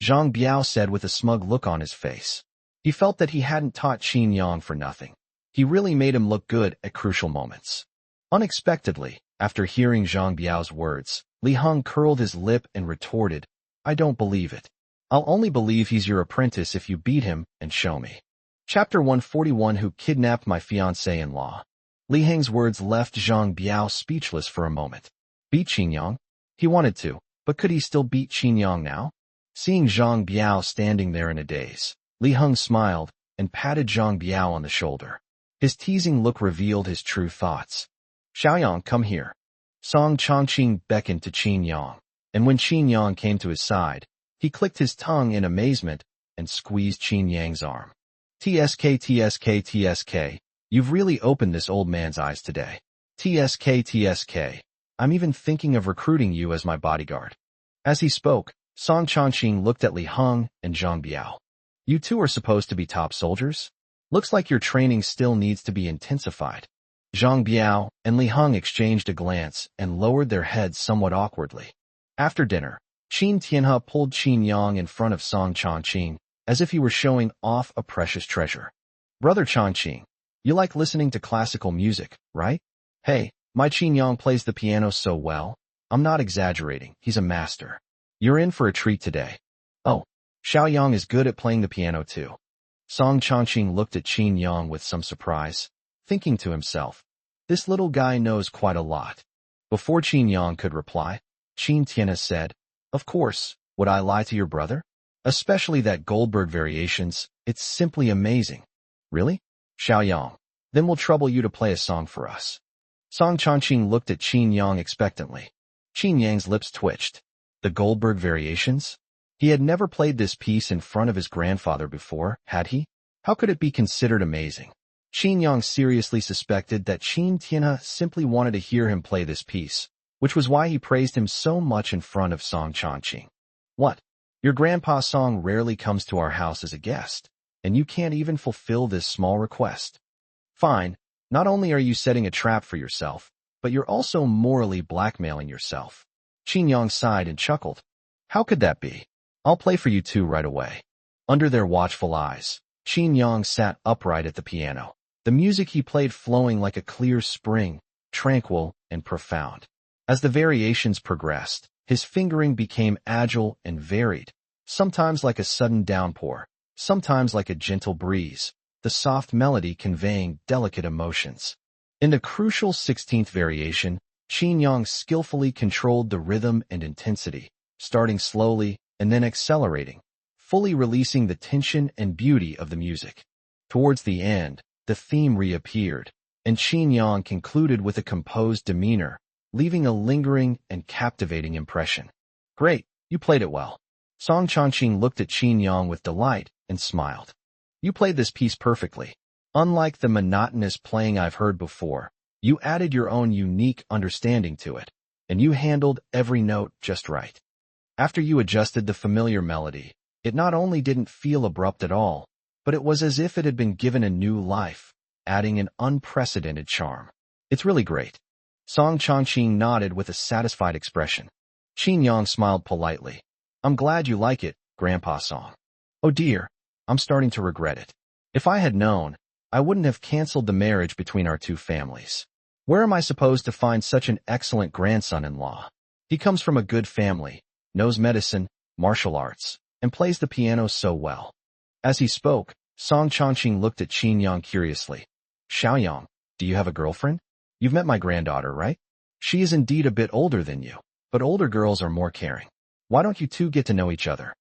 Zhang Biao said with a smug look on his face. He felt that he hadn't taught Qin Yang for nothing. He really made him look good at crucial moments. Unexpectedly, after hearing Zhang Biao's words, Li Heng curled his lip and retorted, I don't believe it. I'll only believe he's your apprentice if you beat him and show me. Chapter 141 Who Kidnapped My Fiancé-in-Law. Li Heng's words left Zhang Biao speechless for a moment. Beat Qin Yang? He wanted to, but could he still beat Qin Yang now? Seeing Zhang Biao standing there in a daze, Li Heng smiled and patted Zhang Biao on the shoulder. His teasing look revealed his true thoughts. Xiaoyang, come here. Song Chongqing beckoned to Qin Yang, and when Qin Yang came to his side, he clicked his tongue in amazement and squeezed Qin Yang's arm. TSK, you've really opened this old man's eyes today. TSK, I'm even thinking of recruiting you as my bodyguard. As he spoke, Song Chongqing looked at Li Heng and Zhang Biao. You two are supposed to be top soldiers? Looks like your training still needs to be intensified. Zhang Biao and Li Heng exchanged a glance and lowered their heads somewhat awkwardly. After dinner, Qin Tianhe pulled Qin Yang in front of Song Chongqing, as if he were showing off a precious treasure. Brother Chongqing, you like listening to classical music, right? Hey, my Qin Yang plays the piano so well. I'm not exaggerating, he's a master. You're in for a treat today. Oh, Xiaoyang is good at playing the piano too. Song Chongqing looked at Qin Yang with some surprise, thinking to himself, this little guy knows quite a lot. Before Qin Yang could reply, Qin Tianhe said, of course, would I lie to your brother? Especially that Goldberg variations, it's simply amazing. Really? Xiaoyang, then we'll trouble you to play a song for us. Song Chongqing looked at Qin Yang expectantly. Qin Yang's lips twitched. The Goldberg variations? He had never played this piece in front of his grandfather before, had he? How could it be considered amazing? Qin Yang seriously suspected that Qin Tianhe simply wanted to hear him play this piece, which was why he praised him so much in front of Song Chongqing. What? Your grandpa's song rarely comes to our house as a guest, and you can't even fulfill this small request. Fine, not only are you setting a trap for yourself, but you're also morally blackmailing yourself. Qin Yang sighed and chuckled. How could that be? I'll play for you two right away. Under their watchful eyes, Qin Yang sat upright at the piano, the music he played flowing like a clear spring, tranquil and profound. As the variations progressed, his fingering became agile and varied, sometimes like a sudden downpour, sometimes like a gentle breeze, the soft melody conveying delicate emotions. In the crucial 16th variation, Qin Yang skillfully controlled the rhythm and intensity, starting slowly and then accelerating, fully releasing the tension and beauty of the music. Towards the end, the theme reappeared, and Qin Yang concluded with a composed demeanor, leaving a lingering and captivating impression. Great, you played it well. Song Chongqing looked at Qin Yang with delight and smiled. You played this piece perfectly. Unlike the monotonous playing I've heard before, you added your own unique understanding to it, and you handled every note just right. After you adjusted the familiar melody, it not only didn't feel abrupt at all, but it was as if it had been given a new life, adding an unprecedented charm. It's really great. Song Chongqing nodded with a satisfied expression. Qin Yang smiled politely. I'm glad you like it, Grandpa Song. Oh dear, I'm starting to regret it. If I had known, I wouldn't have canceled the marriage between our two families. Where am I supposed to find such an excellent grandson-in-law? He comes from a good family, knows medicine, martial arts, and plays the piano so well. As he spoke, Song Chongqing looked at Qin Yang curiously. Xiaoyang, do you have a girlfriend? You've met my granddaughter, right? She is indeed a bit older than you, but older girls are more caring. Why don't you two get to know each other?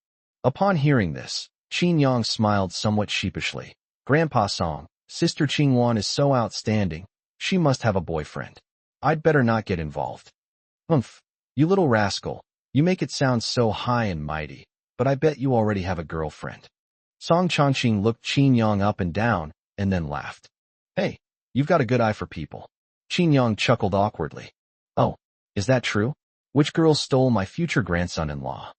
Upon hearing this, Qin Yang smiled somewhat sheepishly. Grandpa Song, Sister Qingwan is so outstanding, she must have a boyfriend. I'd better not get involved. Humph, you little rascal, you make it sound so high and mighty, but I bet you already have a girlfriend. Song Chongqing looked Qin Yang up and down, and then laughed. Hey, you've got a good eye for people. Qin Yang chuckled awkwardly. Oh, is that true? Which girl stole my future grandson-in-law?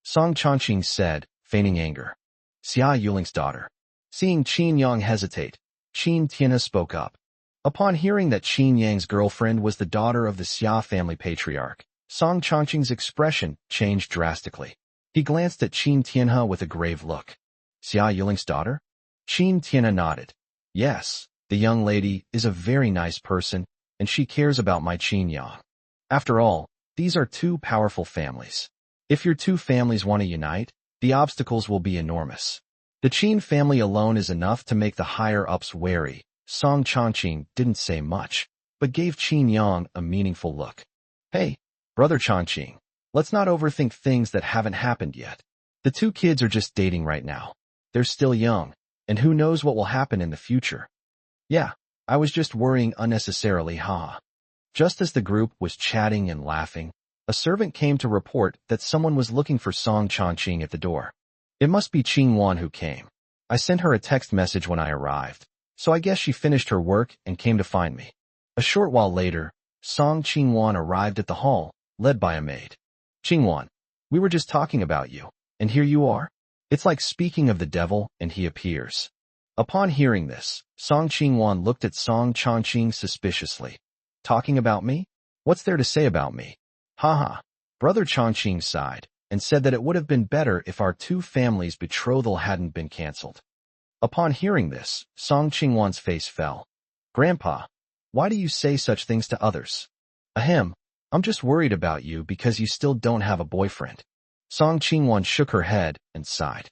Song Chongqing said, feigning anger. Xia Yuling's daughter. Seeing Qin Yang hesitate, Qin Tianhe spoke up. Upon hearing that Qin Yang's girlfriend was the daughter of the Xia family patriarch, Song Chongqing's expression changed drastically. He glanced at Qin Tianhe with a grave look. Xia Yuling's daughter? Qin Tianhe nodded. Yes, the young lady is a very nice person, and she cares about my Qin Yang. After all, these are two powerful families. If your two families want to unite, the obstacles will be enormous. The Qin family alone is enough to make the higher-ups wary. Song Chongqing didn't say much, but gave Qin Yang a meaningful look. Hey, Brother Chongqing, let's not overthink things that haven't happened yet. The two kids are just dating right now. They're still young, and who knows what will happen in the future. Yeah, I was just worrying unnecessarily, haha. Just as the group was chatting and laughing, a servant came to report that someone was looking for Song Chongqing at the door. It must be Qingwan who came. I sent her a text message when I arrived, so I guess she finished her work and came to find me. A short while later, Song Qingwan arrived at the hall, led by a maid. Qingwan, we were just talking about you, and here you are? It's like speaking of the devil, and he appears. Upon hearing this, Song Qingwan looked at Song Chongqing suspiciously. Talking about me? What's there to say about me? Haha. Brother Chongqing sighed, and said that it would have been better if our two families' betrothal hadn't been cancelled. Upon hearing this, Song Qingwan's face fell. Grandpa, why do you say such things to others? Ahem, I'm just worried about you because you still don't have a boyfriend. Song Qingwan shook her head and sighed.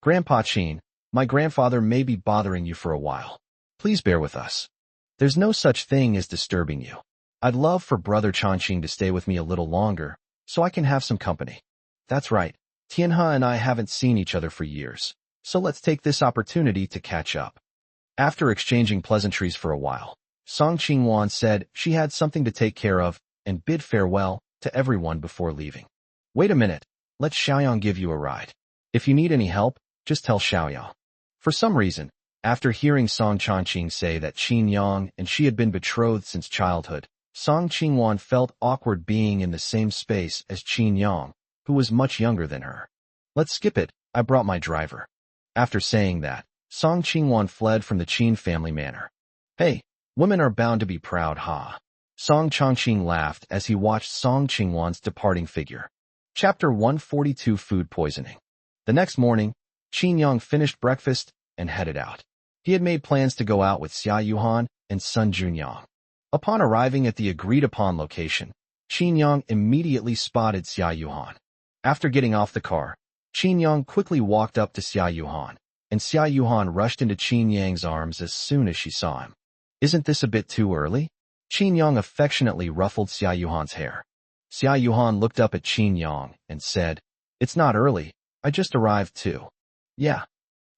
Grandpa Qin, my grandfather may be bothering you for a while. Please bear with us. There's no such thing as disturbing you. I'd love for Brother Chanqing to stay with me a little longer, so I can have some company. That's right, Tianhe and I haven't seen each other for years, so let's take this opportunity to catch up. After exchanging pleasantries for a while, Song Qingwan said she had something to take care of and bid farewell to everyone before leaving. Wait a minute, let Xiaoyang give you a ride. If you need any help, just tell Xiaoyang. For some reason, after hearing Song Chanqing say that Qin Yang and she had been betrothed since childhood, Song Qingwan felt awkward being in the same space as Qin Yang, who was much younger than her. Let's skip it, I brought my driver. After saying that, Song Qingwan fled from the Qin family manor. Hey, women are bound to be proud, ha. Song Chongqing laughed as he watched Song Qingwan's departing figure. Chapter 142 Food Poisoning. The next morning, Qin Yang finished breakfast and headed out. He had made plans to go out with Xia Yuhan and Sun Junyang. Upon arriving at the agreed-upon location, Qin Yang immediately spotted Xia Yuhan. After getting off the car, Qin Yang quickly walked up to Xia Yuhan, and Xia Yuhan rushed into Qin Yang's arms as soon as she saw him. Isn't this a bit too early? Qin Yang affectionately ruffled Xia Yuhan's hair. Xia Yuhan looked up at Qin Yang and said, It's not early, I just arrived too. Yeah.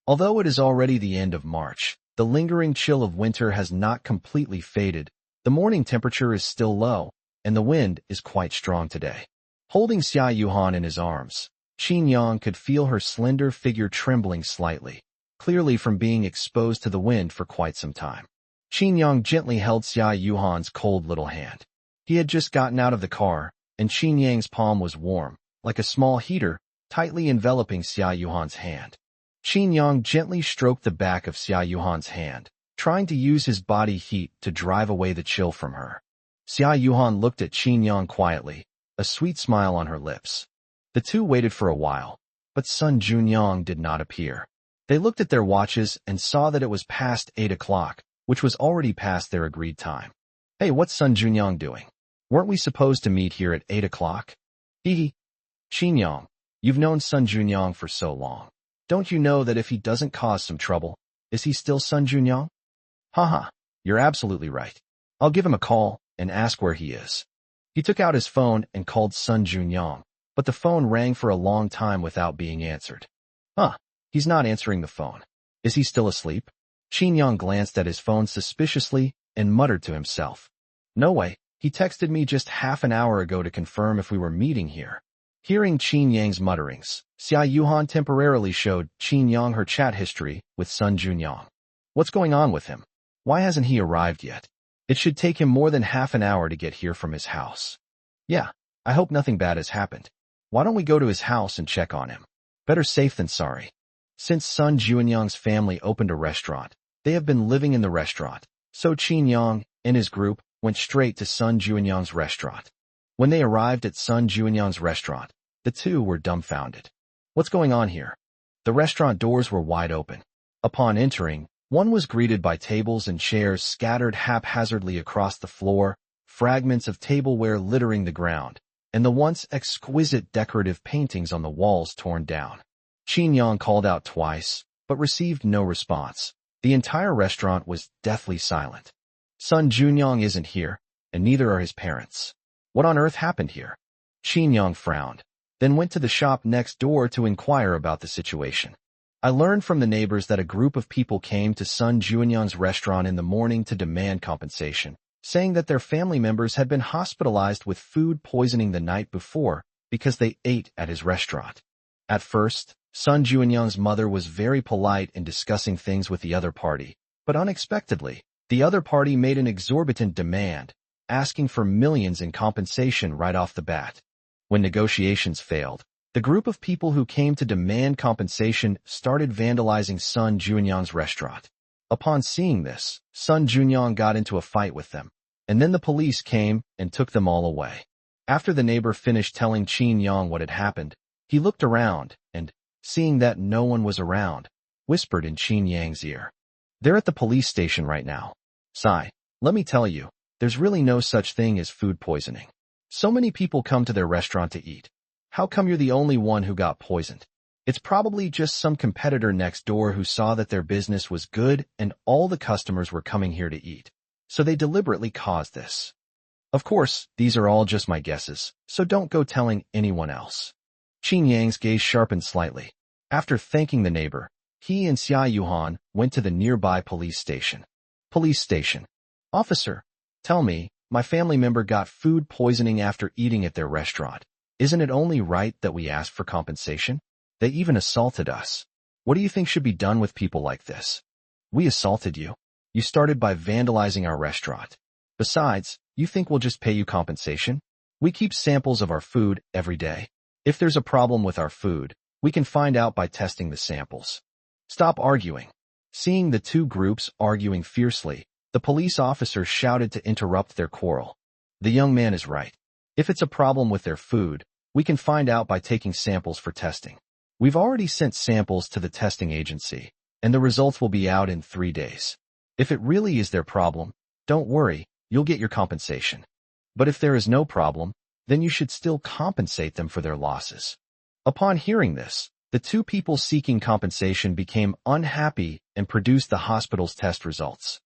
Although it is already the end of March, the lingering chill of winter has not completely faded, the morning temperature is still low, and the wind is quite strong today. Holding Xia Yuhan in his arms, Qin Yang could feel her slender figure trembling slightly, clearly from being exposed to the wind for quite some time. Qin Yang gently held Xia Yuhan's cold little hand. He had just gotten out of the car, and Qin Yang's palm was warm, like a small heater, tightly enveloping Xia Yuhan's hand. Qin Yang gently stroked the back of Xia Yuhan's hand, trying to use his body heat to drive away the chill from her. Xia Yuhan looked at Qin Yang quietly, a sweet smile on her lips. The two waited for a while, but Sun Junyang did not appear. They looked at their watches and saw that it was past 8 o'clock, which was already past their agreed time. Hey, what's Sun Junyang doing? Weren't we supposed to meet here at 8 o'clock? Hee. Qin Yang, you've known Sun Junyang for so long. Don't you know that if he doesn't cause some trouble, is he still Sun Junyang? Haha, you're absolutely right. I'll give him a call and ask where he is. He took out his phone and called Sun Junyang, but the phone rang for a long time without being answered. He's not answering the phone. Is he still asleep? Qin Yang glanced at his phone suspiciously and muttered to himself. No way, he texted me just half an hour ago to confirm if we were meeting here. Hearing Qin Yang's mutterings, Xia Yuhan temporarily showed Qin Yang her chat history with Sun Junyang. What's going on with him? Why hasn't he arrived yet? It should take him more than half an hour to get here from his house. Yeah, I hope nothing bad has happened. Why don't we go to his house and check on him? Better safe than sorry. Since Sun Junyang's family opened a restaurant, they have been living in the restaurant, so Qin Yang and his group went straight to Sun Junyang's restaurant. When they arrived at Sun Junyang's restaurant, the two were dumbfounded. What's going on here? The restaurant doors were wide open. Upon entering, one was greeted by tables and chairs scattered haphazardly across the floor, fragments of tableware littering the ground, and the once exquisite decorative paintings on the walls torn down. Qin Yang called out twice, but received no response. The entire restaurant was deathly silent. Sun Junyang isn't here, and neither are his parents. What on earth happened here? Qin Yang frowned, then went to the shop next door to inquire about the situation. I learned from the neighbors that a group of people came to Sun Junyang's restaurant in the morning to demand compensation, saying that their family members had been hospitalized with food poisoning the night before because they ate at his restaurant. At first, Sun Junyang's mother was very polite in discussing things with the other party, but unexpectedly, the other party made an exorbitant demand, asking for millions in compensation right off the bat. When negotiations failed, the group of people who came to demand compensation started vandalizing Sun Junyang's restaurant. Upon seeing this, Sun Junyang got into a fight with them, and then the police came and took them all away. After the neighbor finished telling Qin Yang what had happened, he looked around and, seeing that no one was around, whispered in Qin Yang's ear. They're at the police station right now. Sai, let me tell you, there's really no such thing as food poisoning. So many people come to their restaurant to eat. How come you're the only one who got poisoned? It's probably just some competitor next door who saw that their business was good and all the customers were coming here to eat. So they deliberately caused this. Of course, these are all just my guesses, so don't go telling anyone else. Qin Yang's gaze sharpened slightly. After thanking the neighbor, he and Xia Yuhan went to the nearby police station. Police station. Officer, tell me, my family member got food poisoning after eating at their restaurant. Isn't it only right that we ask for compensation? They even assaulted us. What do you think should be done with people like this? We assaulted you. You started by vandalizing our restaurant. Besides, you think we'll just pay you compensation? We keep samples of our food every day. If there's a problem with our food, we can find out by testing the samples. Stop arguing. Seeing the two groups arguing fiercely, the police officer shouted to interrupt their quarrel. The young man is right. If it's a problem with their food, we can find out by taking samples for testing. We've already sent samples to the testing agency, and the results will be out in 3 days. If it really is their problem, don't worry, you'll get your compensation. But if there is no problem, then you should still compensate them for their losses. Upon hearing this, the two people seeking compensation became unhappy and produced the hospital's test results.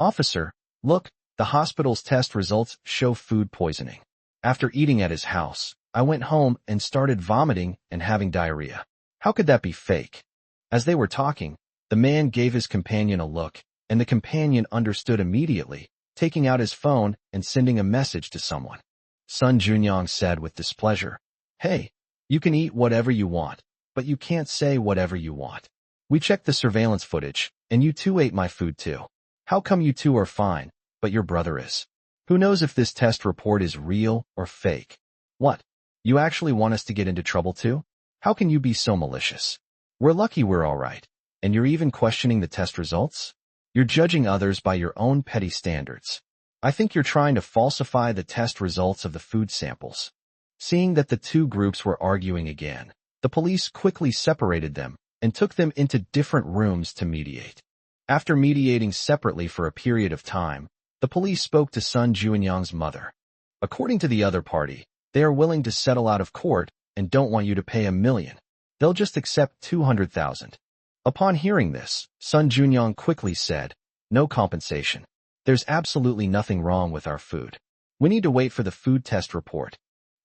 Officer, look, the hospital's test results show food poisoning. After eating at his house, I went home and started vomiting and having diarrhea. How could that be fake? As they were talking, the man gave his companion a look, and the companion understood immediately, taking out his phone and sending a message to someone. Sun Junyang said with displeasure, "Hey, you can eat whatever you want, but you can't say whatever you want. We checked the surveillance footage, and you two ate my food too. How come you two are fine, but your brother is? Who knows if this test report is real or fake? What? You actually want us to get into trouble too? How can you be so malicious? We're lucky we're all right, and you're even questioning the test results? You're judging others by your own petty standards. I think you're trying to falsify the test results of the food samples." Seeing that the two groups were arguing again, the police quickly separated them and took them into different rooms to mediate. After mediating separately for a period of time, the police spoke to Sun Junyang's mother. According to the other party, they are willing to settle out of court and don't want you to pay $1 million. They'll just accept 200,000. Upon hearing this, Sun Junyang quickly said, "No compensation. There's absolutely nothing wrong with our food. We need to wait for the food test report."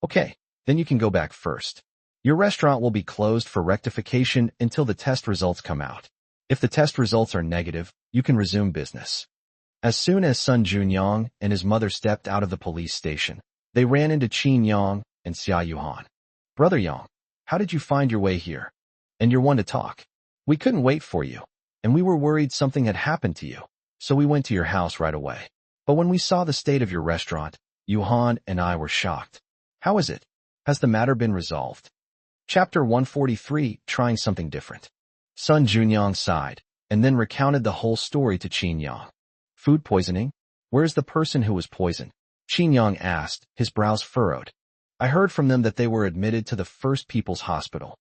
"Okay, then you can go back first. Your restaurant will be closed for rectification until the test results come out. If the test results are negative, you can resume business." As soon as Sun Junyang and his mother stepped out of the police station, they ran into Qin Yang and Xia Yuhan. "Brother Yang, how did you find your way here? And you're one to talk. We couldn't wait for you, and we were worried something had happened to you, so we went to your house right away. But when we saw the state of your restaurant, Yuhan and I were shocked. How is it? Has the matter been resolved?" Chapter 143, Trying Something Different. Sun Junyang sighed, and then recounted the whole story to Qin Yang. "Food poisoning? Where's the person who was poisoned?" Qin Yang asked, his brows furrowed. "I heard from them that they were admitted to the First People's Hospital."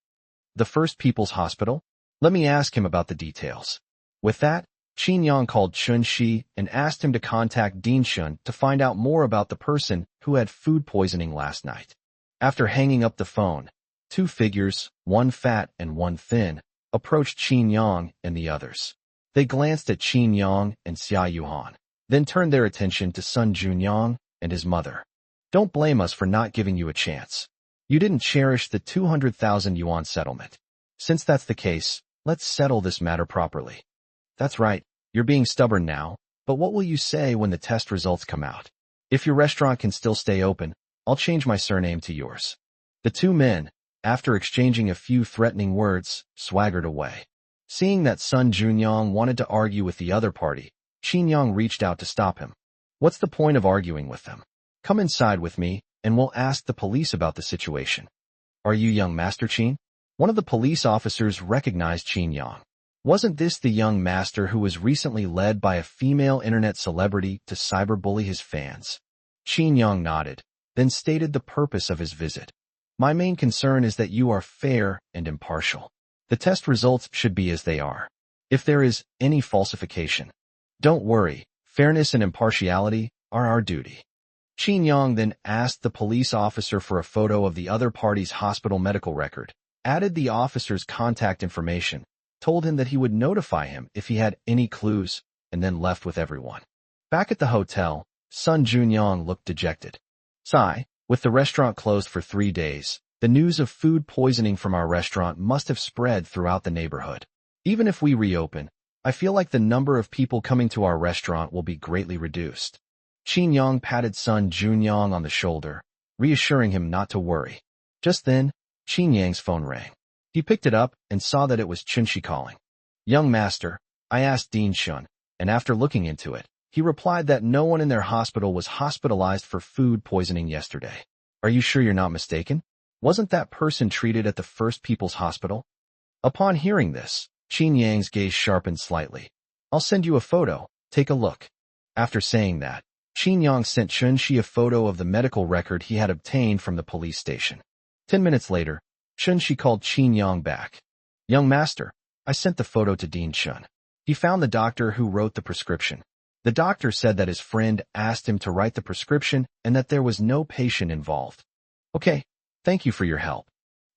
"The First People's Hospital? Let me ask him about the details." With that, Qin Yang called Chun Shi and asked him to contact Dean Shun to find out more about the person who had food poisoning last night. After hanging up the phone, two figures, one fat and one thin, approached Qin Yang and the others. They glanced at Qin Yang and Xia Yuhan, then turned their attention to Sun Junyang and his mother. "Don't blame us for not giving you a chance. You didn't cherish the 200,000 yuan settlement. Since that's the case, let's settle this matter properly." "That's right, you're being stubborn now, but what will you say when the test results come out? If your restaurant can still stay open, I'll change my surname to yours." The two men, after exchanging a few threatening words, swaggered away. Seeing that Sun Junyang wanted to argue with the other party, Qin Yang reached out to stop him. "What's the point of arguing with them? Come inside with me, and we'll ask the police about the situation." "Are you young Master Qin?" One of the police officers recognized Qin Yang. Wasn't this the young master who was recently led by a female internet celebrity to cyberbully his fans? Qin Yang nodded, then stated the purpose of his visit. "My main concern is that you are fair and impartial. The test results should be as they are. If there is any falsification, don't worry, fairness and impartiality are our duty." Qin Yang then asked the police officer for a photo of the other party's hospital medical record, added the officer's contact information, told him that he would notify him if he had any clues, and then left with everyone. Back at the hotel, Sun Junyang looked dejected. Sigh, with the restaurant closed for 3 days, the news of food poisoning from our restaurant must have spread throughout the neighborhood. Even if we reopen, I feel like the number of people coming to our restaurant will be greatly reduced. Qin Yang patted Sun Junyang on the shoulder, reassuring him not to worry. Just then, Qin Yang's phone rang. He picked it up and saw that it was Chunshi calling. Young master, I asked Dean Shun, and after looking into it, he replied that no one in their hospital was hospitalized for food poisoning yesterday. Are you sure you're not mistaken? Wasn't that person treated at the First People's Hospital? Upon hearing this, Qin Yang's gaze sharpened slightly. I'll send you a photo, take a look. After saying that, Qin Yang sent Chunshi a photo of the medical record he had obtained from the police station. 10 minutes later, Chunshi called Qin Yang back. Young master, I sent the photo to Dean Shun. He found the doctor who wrote the prescription. The doctor said that his friend asked him to write the prescription and that there was no patient involved. Okay, thank you for your help.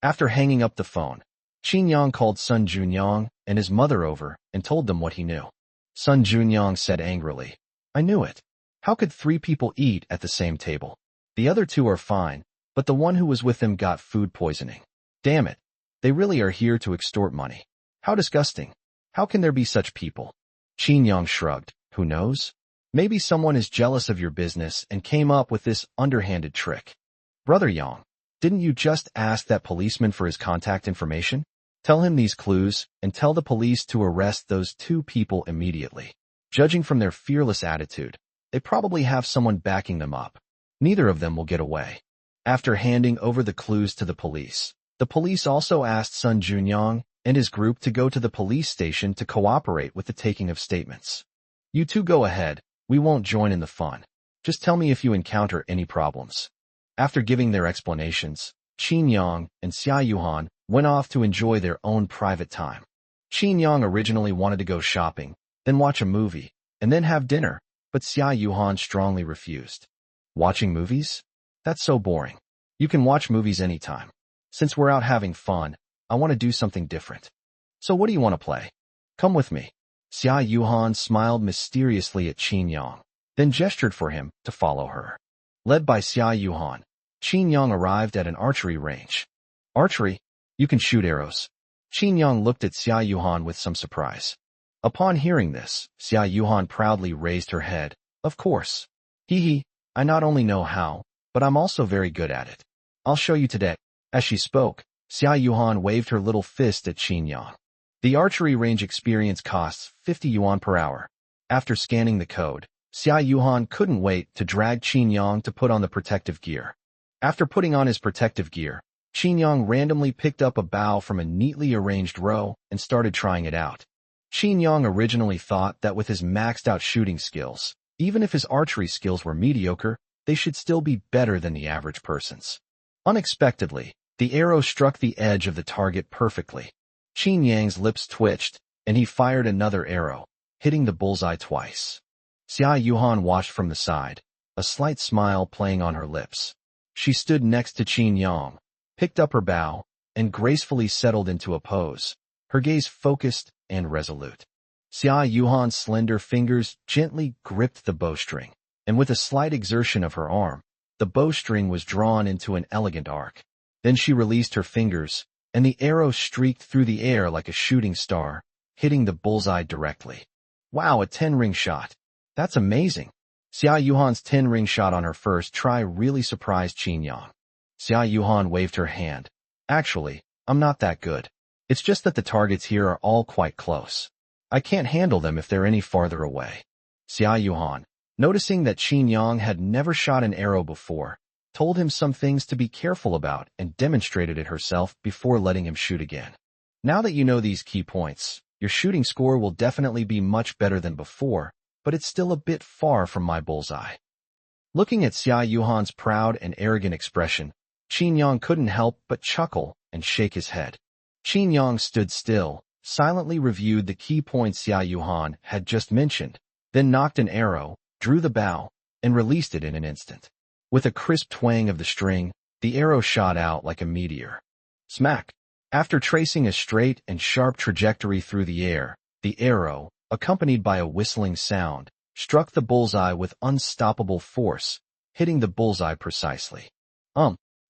After hanging up the phone, Qin Yang called Sun Junyang and his mother over and told them what he knew. Sun Junyang said angrily, I knew it. How could 3 people eat at the same table? The other 2 are fine, but the one who was with them got food poisoning. Damn it. They really are here to extort money. How disgusting. How can there be such people? Qin Yang shrugged. Who knows? Maybe someone is jealous of your business and came up with this underhanded trick. Brother Yang, didn't you just ask that policeman for his contact information? Tell him these clues and tell the police to arrest those 2 people immediately. Judging from their fearless attitude, they probably have someone backing them up. Neither of them will get away. After handing over the clues to the police also asked Sun Junyang and his group to go to the police station to cooperate with the taking of statements. You 2 go ahead, we won't join in the fun. Just tell me if you encounter any problems. After giving their explanations, Qin Yang and Xia Yuhan went off to enjoy their own private time. Qin Yang originally wanted to go shopping, then watch a movie, and then have dinner, but Xia Yuhan strongly refused. Watching movies? That's so boring. You can watch movies anytime. Since we're out having fun, I want to do something different. So what do you want to play? Come with me. Xia Yuhan smiled mysteriously at Qin Yang, then gestured for him to follow her. Led by Xia Yuhan, Qin Yang arrived at an archery range. Archery? You can shoot arrows. Qin Yang looked at Xia Yuhan with some surprise. Upon hearing this, Xia Yuhan proudly raised her head. Of course. Hee, I not only know how, but I'm also very good at it. I'll show you today. As she spoke, Xia Yuhan waved her little fist at Qin Yang. The archery range experience costs 50 yuan per hour. After scanning the code, Xia Yuhan couldn't wait to drag Qin Yang to put on the protective gear. After putting on his protective gear, Qin Yang randomly picked up a bow from a neatly arranged row and started trying it out. Qin Yang originally thought that with his maxed-out shooting skills, even if his archery skills were mediocre, they should still be better than the average person's. Unexpectedly, the arrow struck the edge of the target perfectly. Qin Yang's lips twitched, and he fired another arrow, hitting the bullseye twice. Xia Yuhan watched from the side, a slight smile playing on her lips. She stood next to Qin Yang, picked up her bow, and gracefully settled into a pose, her gaze focused and resolute. Xia Yuhan's slender fingers gently gripped the bowstring, and with a slight exertion of her arm, the bowstring was drawn into an elegant arc. Then she released her fingers, and the arrow streaked through the air like a shooting star, hitting the bullseye directly. Wow, a 10-ring shot. That's amazing. Xia Yuhan's 10-ring shot on her first try really surprised Qin Yang. Xia Yuhan waved her hand. Actually, I'm not that good. It's just that the targets here are all quite close. I can't handle them if they're any farther away. Xia Yuhan, noticing that Qin Yang had never shot an arrow before, told him some things to be careful about and demonstrated it herself before letting him shoot again. Now that you know these key points, your shooting score will definitely be much better than before, but it's still a bit far from my bullseye. Looking at Xia Yuhan's proud and arrogant expression, Qin Yang couldn't help but chuckle and shake his head. Qin Yang stood still, silently reviewed the key points Xia Yuhan had just mentioned, then nocked an arrow, drew the bow, and released it in an instant. With a crisp twang of the string, the arrow shot out like a meteor. Smack! After tracing a straight and sharp trajectory through the air, the arrow, accompanied by a whistling sound, struck the bullseye with unstoppable force, hitting the bullseye precisely.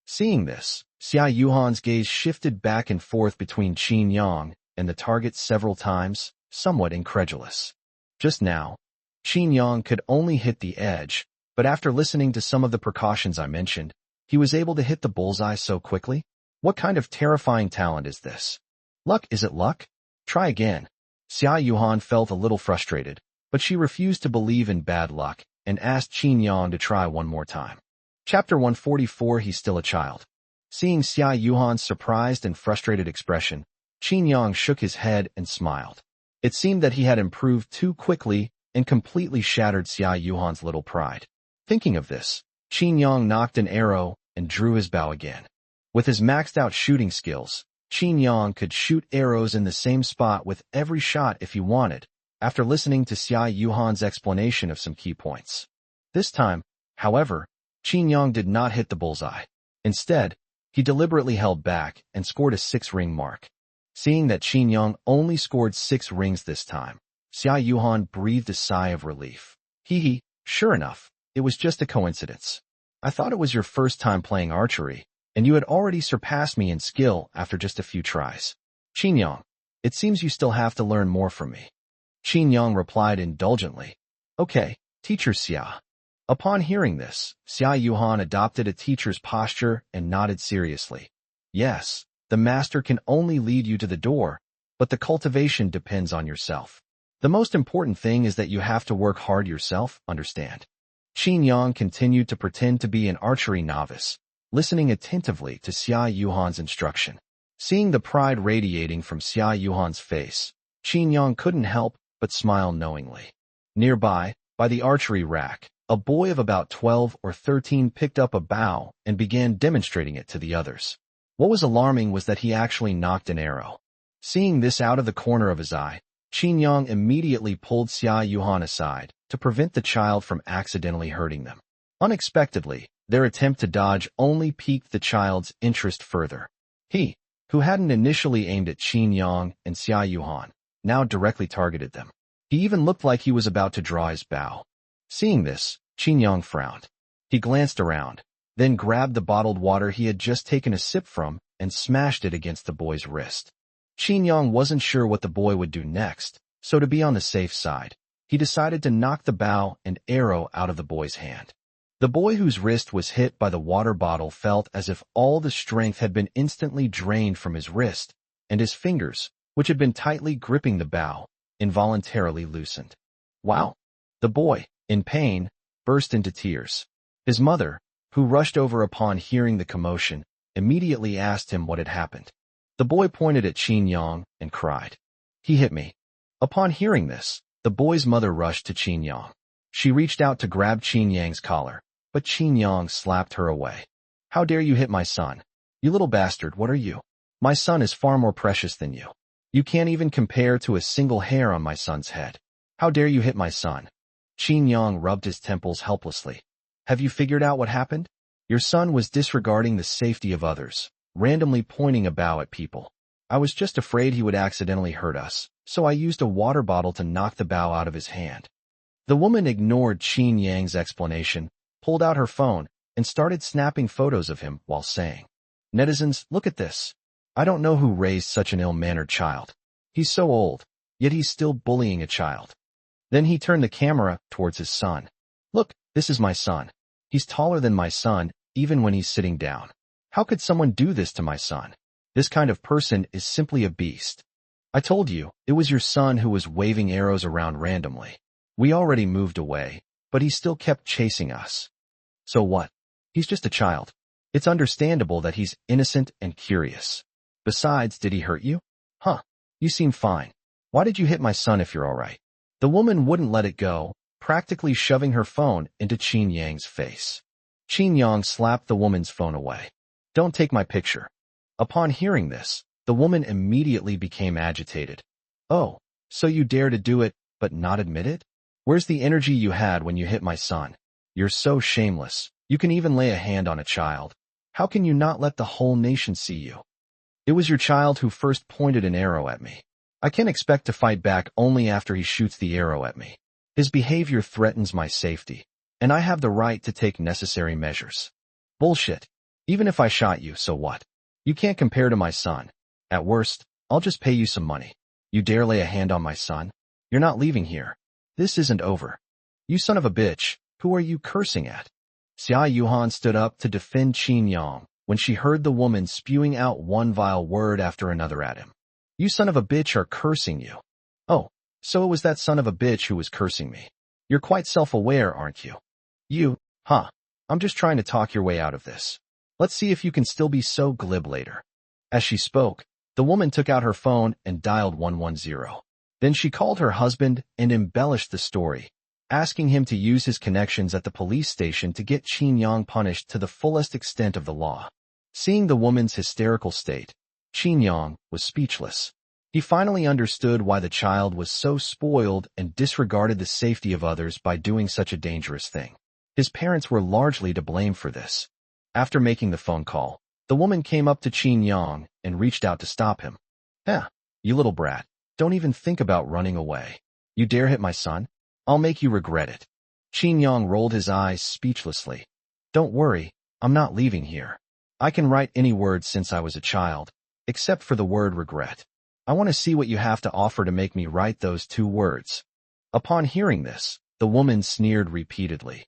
Seeing this, Xia Yuhan's gaze shifted back and forth between Qin Yang and the target several times, somewhat incredulous. Just now, Qin Yang could only hit the edge, but after listening to some of the precautions I mentioned, he was able to hit the bullseye so quickly? What kind of terrifying talent is this? Luck, is it luck? Try again. Xia Yuhan felt a little frustrated, but she refused to believe in bad luck and asked Qin Yang to try one more time. Chapter 144. He's still a child. Seeing Xia Yuhan's surprised and frustrated expression, Qin Yang shook his head and smiled. It seemed that he had improved too quickly and completely shattered Xia Yuhan's little pride. Thinking of this, Qin Yang knocked an arrow and drew his bow again. With his maxed-out shooting skills, Qin Yang could shoot arrows in the same spot with every shot if he wanted, after listening to Xia Yuhan's explanation of some key points. This time, however, Qin Yang did not hit the bullseye. Instead, he deliberately held back and scored a 6-ring mark. Seeing that Qin Yang only scored 6 rings this time, Xia Yuhan breathed a sigh of relief. Hee, sure enough, it was just a coincidence. I thought it was your first time playing archery, and you had already surpassed me in skill after just a few tries. Qin Yang, it seems you still have to learn more from me. Qin Yang replied indulgently. Okay, teacher Xia. Upon hearing this, Xia Yuhan adopted a teacher's posture and nodded seriously. Yes, the master can only lead you to the door, but the cultivation depends on yourself. The most important thing is that you have to work hard yourself, understand? Qin Yang continued to pretend to be an archery novice, listening attentively to Xia Yuhan's instruction. Seeing the pride radiating from Xia Yuhan's face, Qin Yang couldn't help but smile knowingly. Nearby, by the archery rack, a boy of about 12 or 13 picked up a bow and began demonstrating it to the others. What was alarming was that he actually knocked an arrow. Seeing this out of the corner of his eye, Qin Yang immediately pulled Xia Yuhan aside to prevent the child from accidentally hurting them. Unexpectedly, their attempt to dodge only piqued the child's interest further. He, who hadn't initially aimed at Qin Yang and Xia Yuhan, now directly targeted them. He even looked like he was about to draw his bow. Seeing this, Qin Yang frowned. He glanced around, then grabbed the bottled water he had just taken a sip from and smashed it against the boy's wrist. Qin Yang wasn't sure what the boy would do next, so to be on the safe side, he decided to knock the bow and arrow out of the boy's hand. The boy whose wrist was hit by the water bottle felt as if all the strength had been instantly drained from his wrist, and his fingers, which had been tightly gripping the bow, involuntarily loosened. Wow! The boy, in pain, burst into tears. His mother, who rushed over upon hearing the commotion, immediately asked him what had happened. The boy pointed at Qin Yang and cried, "He hit me." Upon hearing this, the boy's mother rushed to Qin Yang. She reached out to grab Qin Yang's collar, but Qin Yang slapped her away. "How dare you hit my son? You little bastard, what are you? My son is far more precious than you. You can't even compare to a single hair on my son's head. How dare you hit my son?" Qin Yang rubbed his temples helplessly. "Have you figured out what happened? Your son was disregarding the safety of others, randomly pointing a bow at people. I was just afraid he would accidentally hurt us, so I used a water bottle to knock the bow out of his hand." The woman ignored Qin Yang's explanation, pulled out her phone, and started snapping photos of him while saying, "Netizens, look at this. I don't know who raised such an ill-mannered child. He's so old, yet he's still bullying a child." Then he turned the camera towards his son. "Look, this is my son. He's taller than my son, even when he's sitting down. How could someone do this to my son? This kind of person is simply a beast. I told you, it was your son who was waving arrows around randomly. We already moved away, but he still kept chasing us. So what? He's just a child. It's understandable that he's innocent and curious. Besides, did he hurt you? Huh, you seem fine. Why did you hit my son if you're all right?" The woman wouldn't let it go, practically shoving her phone into Qin Yang's face. Qin Yang slapped the woman's phone away. "Don't take my picture." Upon hearing this, the woman immediately became agitated. "Oh, so you dare to do it, but not admit it? Where's the energy you had when you hit my son? You're so shameless. You can even lay a hand on a child. How can you not let the whole nation see you? It was your child who first pointed an arrow at me. I can't expect to fight back only after he shoots the arrow at me. His behavior threatens my safety, and I have the right to take necessary measures. Bullshit. Even if I shot you, so what? You can't compare to my son. At worst, I'll just pay you some money. You dare lay a hand on my son? You're not leaving here. This isn't over. You son of a bitch, who are you cursing at? Xia Yuhan stood up to defend Qin Yang when she heard the woman spewing out one vile word after another at him. You son of a bitch are cursing you. Oh, so it was that son of a bitch who was cursing me. You're quite self-aware, aren't you? I'm just trying to talk your way out of this. Let's see if you can still be so glib later. As she spoke, the woman took out her phone and dialed 110. Then she called her husband and embellished the story, asking him to use his connections at the police station to get Qin Yang punished to the fullest extent of the law. Seeing the woman's hysterical state, Qin Yang was speechless. He finally understood why the child was so spoiled and disregarded the safety of others by doing such a dangerous thing. His parents were largely to blame for this. After making the phone call, the woman came up to Qin Yang and reached out to stop him. You little brat, don't even think about running away. You dare hit my son? I'll make you regret it. Qin Yang rolled his eyes speechlessly. Don't worry, I'm not leaving here. I can write any word since I was a child, except for the word regret. I want to see what you have to offer to make me write those 2 words. Upon hearing this, the woman sneered repeatedly.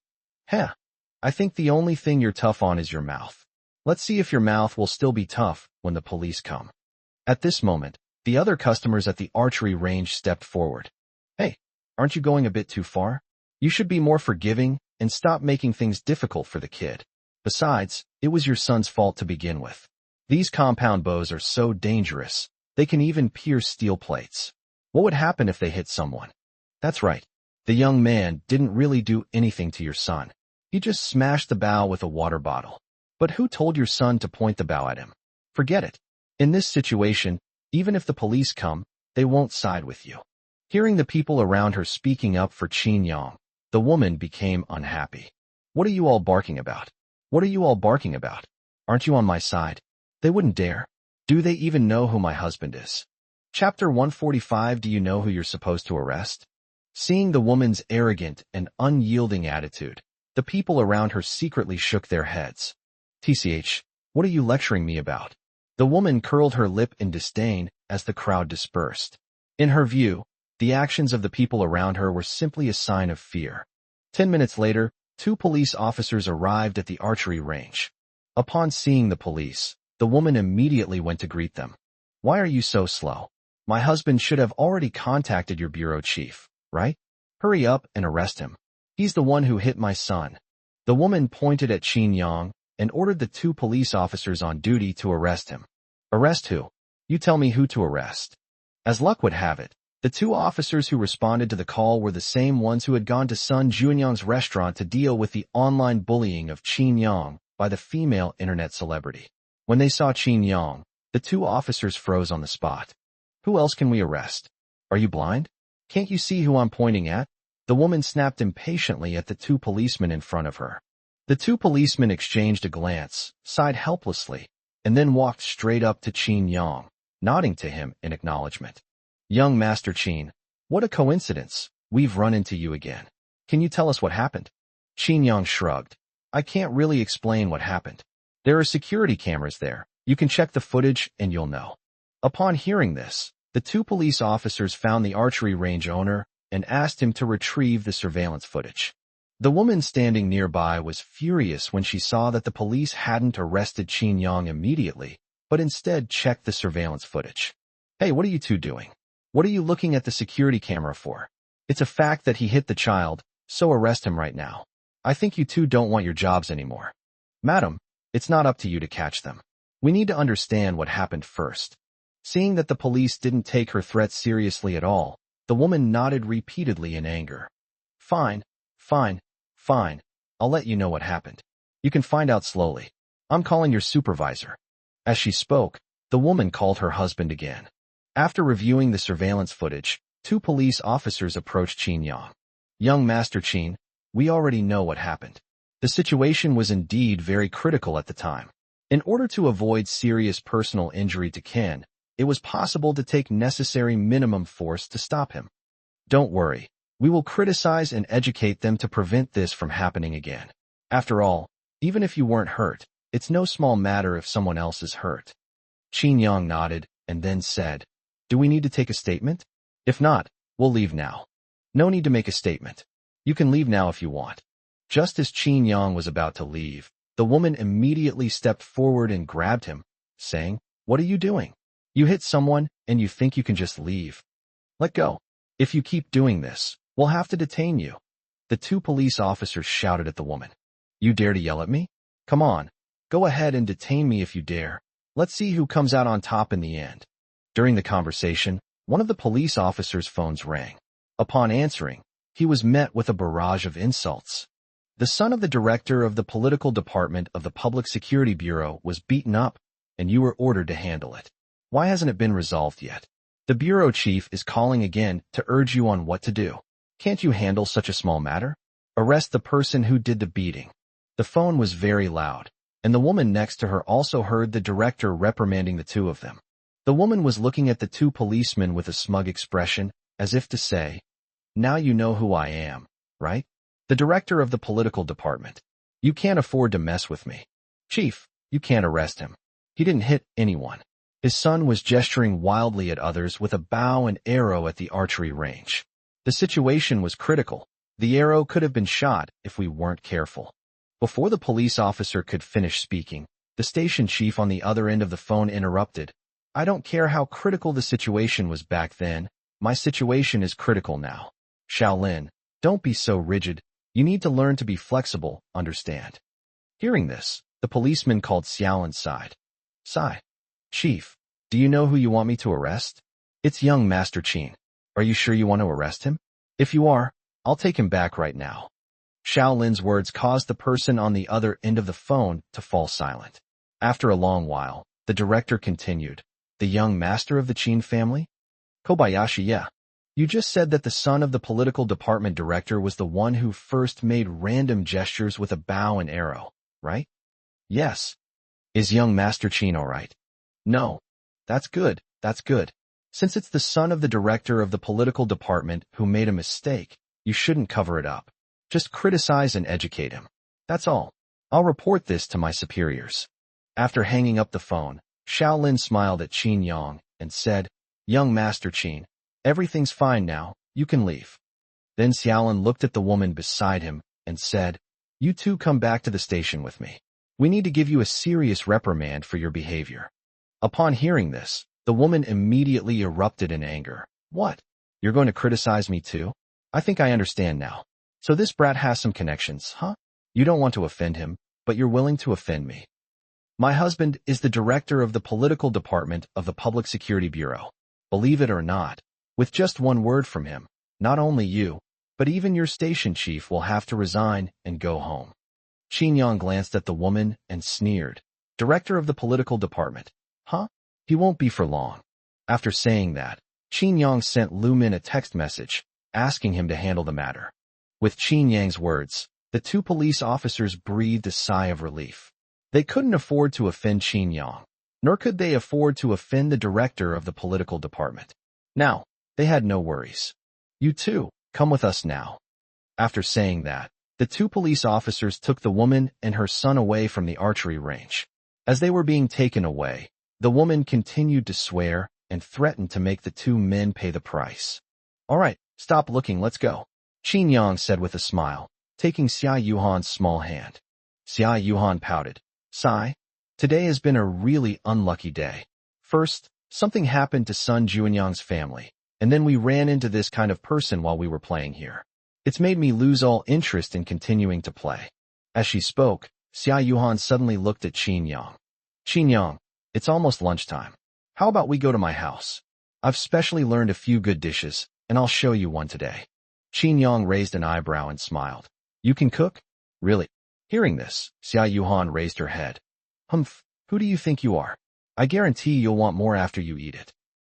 I think the only thing you're tough on is your mouth. Let's see if your mouth will still be tough when the police come. At this moment, the other customers at the archery range stepped forward. Hey, aren't you going a bit too far? You should be more forgiving and stop making things difficult for the kid. Besides, it was your son's fault to begin with. These compound bows are so dangerous, they can even pierce steel plates. What would happen if they hit someone? That's right. The young man didn't really do anything to your son. He just smashed the bow with a water bottle. But who told your son to point the bow at him? Forget it. In this situation, even if the police come, they won't side with you. Hearing the people around her speaking up for Qin Yang, the woman became unhappy. What are you all barking about? What are you all barking about? Aren't you on my side? They wouldn't dare. Do they even know who my husband is? Chapter 145. Do you know who you're supposed to arrest? Seeing the woman's arrogant and unyielding attitude, the people around her secretly shook their heads. TCH, what are you lecturing me about? The woman curled her lip in disdain as the crowd dispersed. In her view, the actions of the people around her were simply a sign of fear. 10 minutes later, 2 police officers arrived at the archery range. Upon seeing the police, the woman immediately went to greet them. Why are you so slow? My husband should have already contacted your bureau chief, right? Hurry up and arrest him. He's the one who hit my son. The woman pointed at Qin Yang and ordered the 2 police officers on duty to arrest him. Arrest who? You tell me who to arrest. As luck would have it, the 2 officers who responded to the call were the same ones who had gone to Sun Junyang's restaurant to deal with the online bullying of Qin Yang by the female internet celebrity. When they saw Qin Yang, the 2 officers froze on the spot. Who else can we arrest? Are you blind? Can't you see who I'm pointing at? The woman snapped impatiently at the 2 policemen in front of her. The 2 policemen exchanged a glance, sighed helplessly, and then walked straight up to Qin Yang, nodding to him in acknowledgement. Young Master Qin, what a coincidence. We've run into you again. Can you tell us what happened? Qin Yang shrugged. I can't really explain what happened. There are security cameras there. You can check the footage and you'll know. Upon hearing this, the 2 police officers found the archery range owner and asked him to retrieve the surveillance footage. The woman standing nearby was furious when she saw that the police hadn't arrested Qin Yang immediately, but instead checked the surveillance footage. Hey, what are you 2 doing? What are you looking at the security camera for? It's a fact that he hit the child, so arrest him right now. I think you 2 don't want your jobs anymore. Madam, it's not up to you to catch them. We need to understand what happened first. Seeing that the police didn't take her threats seriously at all, the woman nodded repeatedly in anger. Fine. I'll let you know what happened. You can find out slowly. I'm calling your supervisor. As she spoke, the woman called her husband again. After reviewing the surveillance footage, 2 police officers approached Qin Yang. Young Master Qin, we already know what happened. The situation was indeed very critical at the time. In order to avoid serious personal injury to Ken, it was possible to take necessary minimum force to stop him. Don't worry, we will criticize and educate them to prevent this from happening again. After all, even if you weren't hurt, it's no small matter if someone else is hurt. Qin Yang nodded and then said, "Do we need to take a statement? If not, we'll leave now." "No need to make a statement. You can leave now if you want." Just as Qin Yang was about to leave, the woman immediately stepped forward and grabbed him, saying, "What are you doing? You hit someone and you think you can just leave. Let go. If you keep doing this, we'll have to detain you." The two police officers shouted at the woman. "You dare to yell at me? Come on, go ahead and detain me if you dare. Let's see who comes out on top in the end." During the conversation, one of the police officers' phones rang. Upon answering, he was met with a barrage of insults. The son of the director of the political department of the Public Security Bureau was beaten up, and you were ordered to handle it. Why hasn't it been resolved yet? The bureau chief is calling again to urge you on what to do. Can't you handle such a small matter? Arrest the person who did the beating. The phone was very loud, and the woman next to her also heard the director reprimanding the two of them. The woman was looking at the two policemen with a smug expression, as if to say, "Now you know who I am, right? The director of the political department. You can't afford to mess with me. Chief, you can't arrest him. He didn't hit anyone." His son was gesturing wildly at others with a bow and arrow at the archery range. The situation was critical. The arrow could have been shot if we weren't careful. Before the police officer could finish speaking, the station chief on the other end of the phone interrupted. "I don't care how critical the situation was back then. My situation is critical now. Shaolin, don't be so rigid. You need to learn to be flexible, understand?" Hearing this, the policeman called Xiao inside. "Sai. Chief, do you know who you want me to arrest?" "It's young Master Qin. Are you sure you want to arrest him?" "If you are, I'll take him back right now." Shaolin's words caused the person on the other end of the phone to fall silent. After a long while, the director continued. "The young master of the Qin family? Kobayashi, yeah. You just said that the son of the political department director was the one who first made random gestures with a bow and arrow, right?" "Yes." "Is young Master Qin all right?" "No." That's good. Since it's the son of the director of the political department who made a mistake, you shouldn't cover it up. Just criticize and educate him. That's all. I'll report this to my superiors." After hanging up the phone, Shaolin smiled at Qin Yang and said, "Young Master Qin, everything's fine now, you can leave." Then Xiaolin looked at the woman beside him and said, "You two come back to the station with me. We need to give you a serious reprimand for your behavior." Upon hearing this, the woman immediately erupted in anger. "What? You're going to criticize me too? I think I understand now. So this brat has some connections, huh? You don't want to offend him, but you're willing to offend me. My husband is the director of the political department of the Public Security Bureau. Believe it or not, with just one word from him, not only you, but even your station chief will have to resign and go home." Qin Yang glanced at the woman and sneered. "Director of the political department, huh? He won't be for long." After saying that, Qin Yang sent Lu Min a text message, asking him to handle the matter. With Qin Yang's words, the two police officers breathed a sigh of relief. They couldn't afford to offend Qin Yang, nor could they afford to offend the director of the political department. Now, they had no worries. "You two, come with us now." After saying that, the two police officers took the woman and her son away from the archery range. As they were being taken away, the woman continued to swear and threatened to make the two men pay the price. "All right, stop looking, let's go," Qin Yang said with a smile, taking Xia Yuhan's small hand. Xia Yuhan pouted. "Sai, today has been a really unlucky day. First, something happened to Sun Juanyang's family, and then we ran into this kind of person while we were playing here. It's made me lose all interest in continuing to play." As she spoke, Xia Yuhan suddenly looked at Qin Yang. "Qin Yang, it's almost lunchtime. How about we go to my house? I've specially learned a few good dishes, and I'll show you one today." Qin Yang raised an eyebrow and smiled. "You can cook? Really?" Hearing this, Xia Yuhan raised her head. "Humph, who do you think you are? I guarantee you'll want more after you eat it."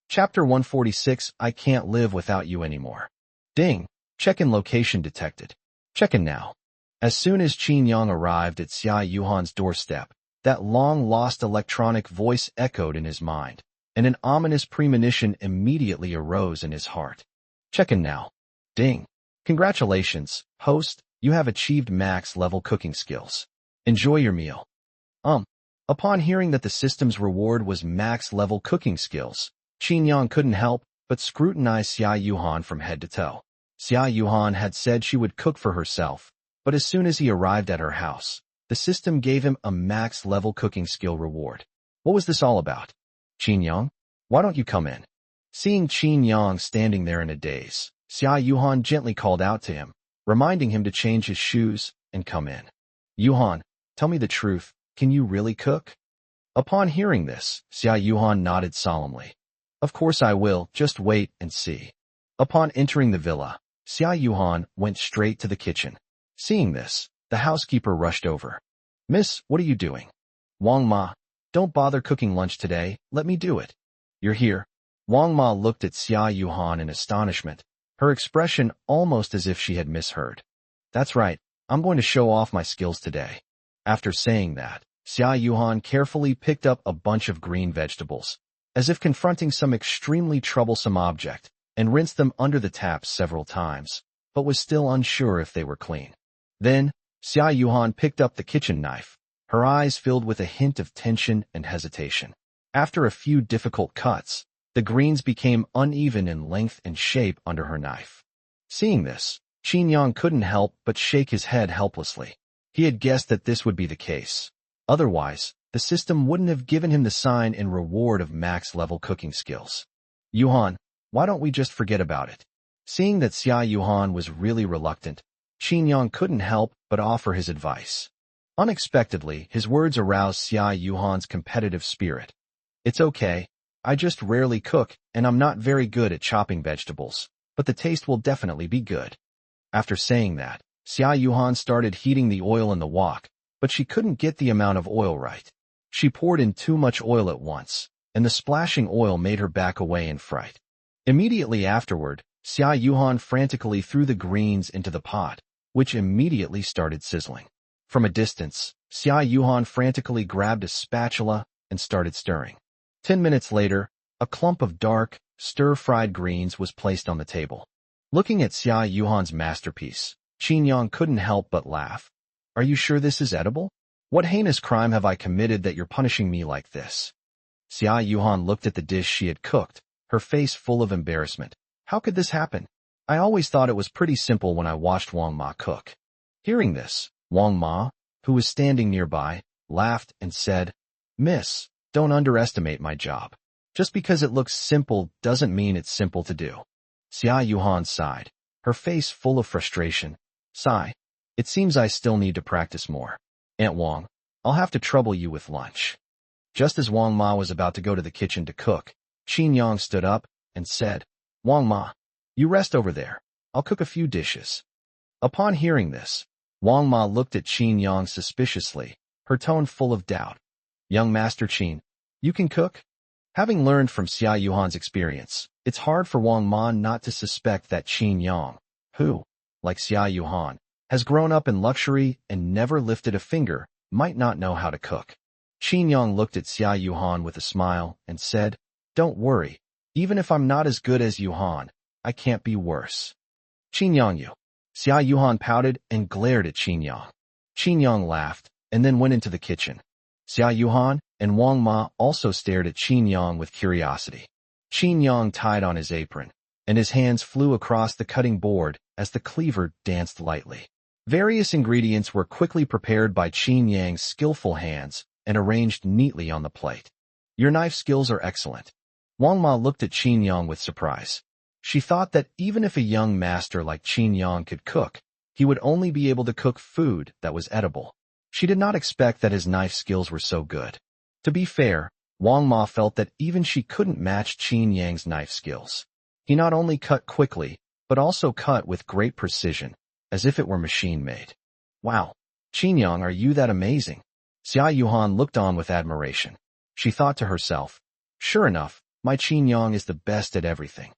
Chapter 146, I Can't Live Without You Anymore. Ding, check-in location detected. Check in now. As soon as Qin Yang arrived at Xia Yuhan's doorstep, that long-lost electronic voice echoed in his mind, and an ominous premonition immediately arose in his heart. Check in now. Ding. Congratulations, host, you have achieved max-level cooking skills. Enjoy your meal. Upon hearing that the system's reward was max-level cooking skills, Qin Yang couldn't help but scrutinize Xia Yuhan from head to toe. Xia Yuhan had said she would cook for herself, but as soon as he arrived at her house, the system gave him a max-level cooking skill reward. What was this all about? Qin Yang, why don't you come in? Seeing Qin Yang standing there in a daze, Xia Yuhan gently called out to him, reminding him to change his shoes and come in. Yuhan, tell me the truth, can you really cook? Upon hearing this, Xia Yuhan nodded solemnly. Of course I will, just wait and see. Upon entering the villa, Xia Yuhan went straight to the kitchen. Seeing this, the housekeeper rushed over. Miss, what are you doing? Wang Ma, don't bother cooking lunch today, let me do it. You're here. Wang Ma looked at Xia Yuhan in astonishment, her expression almost as if she had misheard. That's right, I'm going to show off my skills today. After saying that, Xia Yuhan carefully picked up a bunch of green vegetables, as if confronting some extremely troublesome object, and rinsed them under the tap several times, but was still unsure if they were clean. Then, Xia Yuhan picked up the kitchen knife, her eyes filled with a hint of tension and hesitation. After a few difficult cuts, the greens became uneven in length and shape under her knife. Seeing this, Qin Yang couldn't help but shake his head helplessly. He had guessed that this would be the case. Otherwise, the system wouldn't have given him the sign in reward of max-level cooking skills. Yuhan, why don't we just forget about it? Seeing that Xia Yuhan was really reluctant, Qin Yang couldn't help but offer his advice. Unexpectedly, his words aroused Xia Yuhan's competitive spirit. It's okay, I just rarely cook, and I'm not very good at chopping vegetables, but the taste will definitely be good. After saying that, Xia Yuhan started heating the oil in the wok, but she couldn't get the amount of oil right. She poured in too much oil at once, and the splashing oil made her back away in fright. Immediately afterward, Xia Yuhan frantically threw the greens into the pot, which immediately started sizzling. From a distance, Xia Yuhan frantically grabbed a spatula and started stirring. 10 minutes later, a clump of dark, stir-fried greens was placed on the table. Looking at Xia Yuhan's masterpiece, Qin Yang couldn't help but laugh. Are you sure this is edible? What heinous crime have I committed that you're punishing me like this? Xia Yuhan looked at the dish she had cooked, her face full of embarrassment. How could this happen? I always thought it was pretty simple when I watched Wang Ma cook. Hearing this, Wang Ma, who was standing nearby, laughed and said, Miss, don't underestimate my job. Just because it looks simple doesn't mean it's simple to do. Xia Yuhan sighed, her face full of frustration. Sigh. It seems I still need to practice more. Aunt Wang, I'll have to trouble you with lunch. Just as Wang Ma was about to go to the kitchen to cook, Qin Yang stood up and said, Wang Ma, you rest over there. I'll cook a few dishes. Upon hearing this, Wang Ma looked at Qin Yang suspiciously, her tone full of doubt. Young Master Qin, you can cook? Having learned from Xia Yuhan's experience, it's hard for Wang Ma not to suspect that Qin Yang, who, like Xia Yuhan, has grown up in luxury and never lifted a finger, might not know how to cook. Qin Yang looked at Xia Yuhan with a smile and said, Don't worry, even if I'm not as good as Yuhan, I can't be worse. Qin Yang you. Xia Yuhan pouted and glared at Qin Yang. Qin Yang laughed and then went into the kitchen. Xia Yuhan and Wang Ma also stared at Qin Yang with curiosity. Qin Yang tied on his apron, and his hands flew across the cutting board as the cleaver danced lightly. Various ingredients were quickly prepared by Qin Yang's skillful hands and arranged neatly on the plate. Your knife skills are excellent. Wang Ma looked at Qin Yang with surprise. She thought that even if a young master like Qin Yang could cook, he would only be able to cook food that was edible. She did not expect that his knife skills were so good. To be fair, Wang Ma felt that even she couldn't match Qin Yang's knife skills. He not only cut quickly, but also cut with great precision, as if it were machine-made. Wow, Qin Yang, are you that amazing? Xia Yuhan looked on with admiration. She thought to herself, sure enough, my Qin Yang is the best at everything.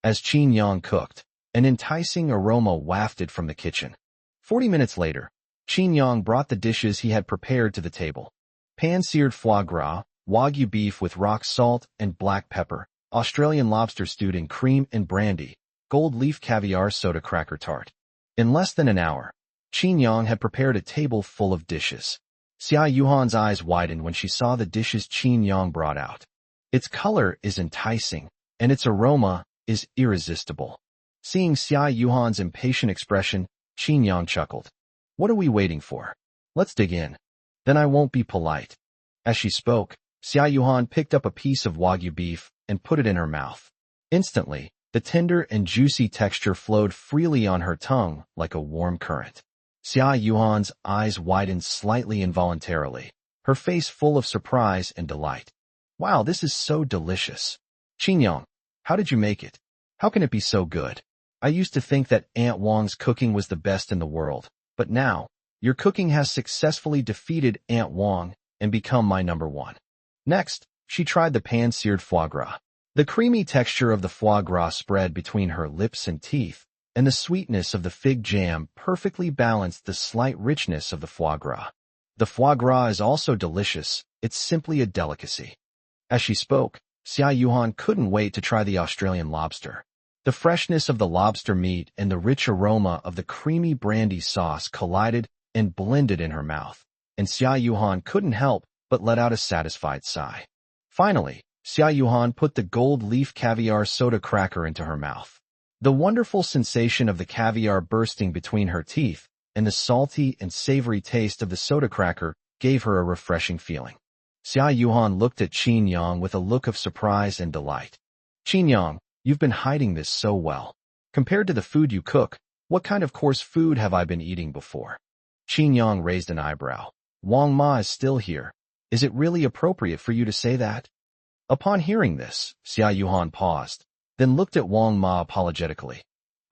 As Qin Yang cooked, an enticing aroma wafted from the kitchen. 40 minutes later, Qin Yang brought the dishes he had prepared to the table. Pan-seared foie gras, Wagyu beef with rock salt and black pepper, Australian lobster stewed in cream and brandy, gold leaf caviar soda cracker tart. In less than an hour, Qin Yang had prepared a table full of dishes. Xia Yuhan's eyes widened when she saw the dishes Qin Yang brought out. Its color is enticing, and its aroma is irresistible. Seeing Xia Yuhan's impatient expression, Qin Yang chuckled. What are we waiting for? Let's dig in. Then I won't be polite. As she spoke, Xia Yuhan picked up a piece of Wagyu beef and put it in her mouth. Instantly, the tender and juicy texture flowed freely on her tongue like a warm current. Xia Yuhan's eyes widened slightly involuntarily, her face full of surprise and delight. Wow, this is so delicious. Qin Yang, how did you make it? How can it be so good? I used to think that Aunt Wang's cooking was the best in the world, but now, your cooking has successfully defeated Aunt Wang and become my number one. Next, she tried the pan-seared foie gras. The creamy texture of the foie gras spread between her lips and teeth, and the sweetness of the fig jam perfectly balanced the slight richness of the foie gras. The foie gras is also delicious, it's simply a delicacy. As she spoke, Xia Yuhan couldn't wait to try the Australian lobster. The freshness of the lobster meat and the rich aroma of the creamy brandy sauce collided and blended in her mouth, and Xia Yuhan couldn't help but let out a satisfied sigh. Finally, Xia Yuhan put the gold leaf caviar soda cracker into her mouth. The wonderful sensation of the caviar bursting between her teeth and the salty and savory taste of the soda cracker gave her a refreshing feeling. Xia Yuhan looked at Qin Yang with a look of surprise and delight. Qin Yang, you've been hiding this so well. Compared to the food you cook, what kind of coarse food have I been eating before? Qin Yang raised an eyebrow. Wang Ma is still here. Is it really appropriate for you to say that? Upon hearing this, Xia Yuhan paused, then looked at Wang Ma apologetically.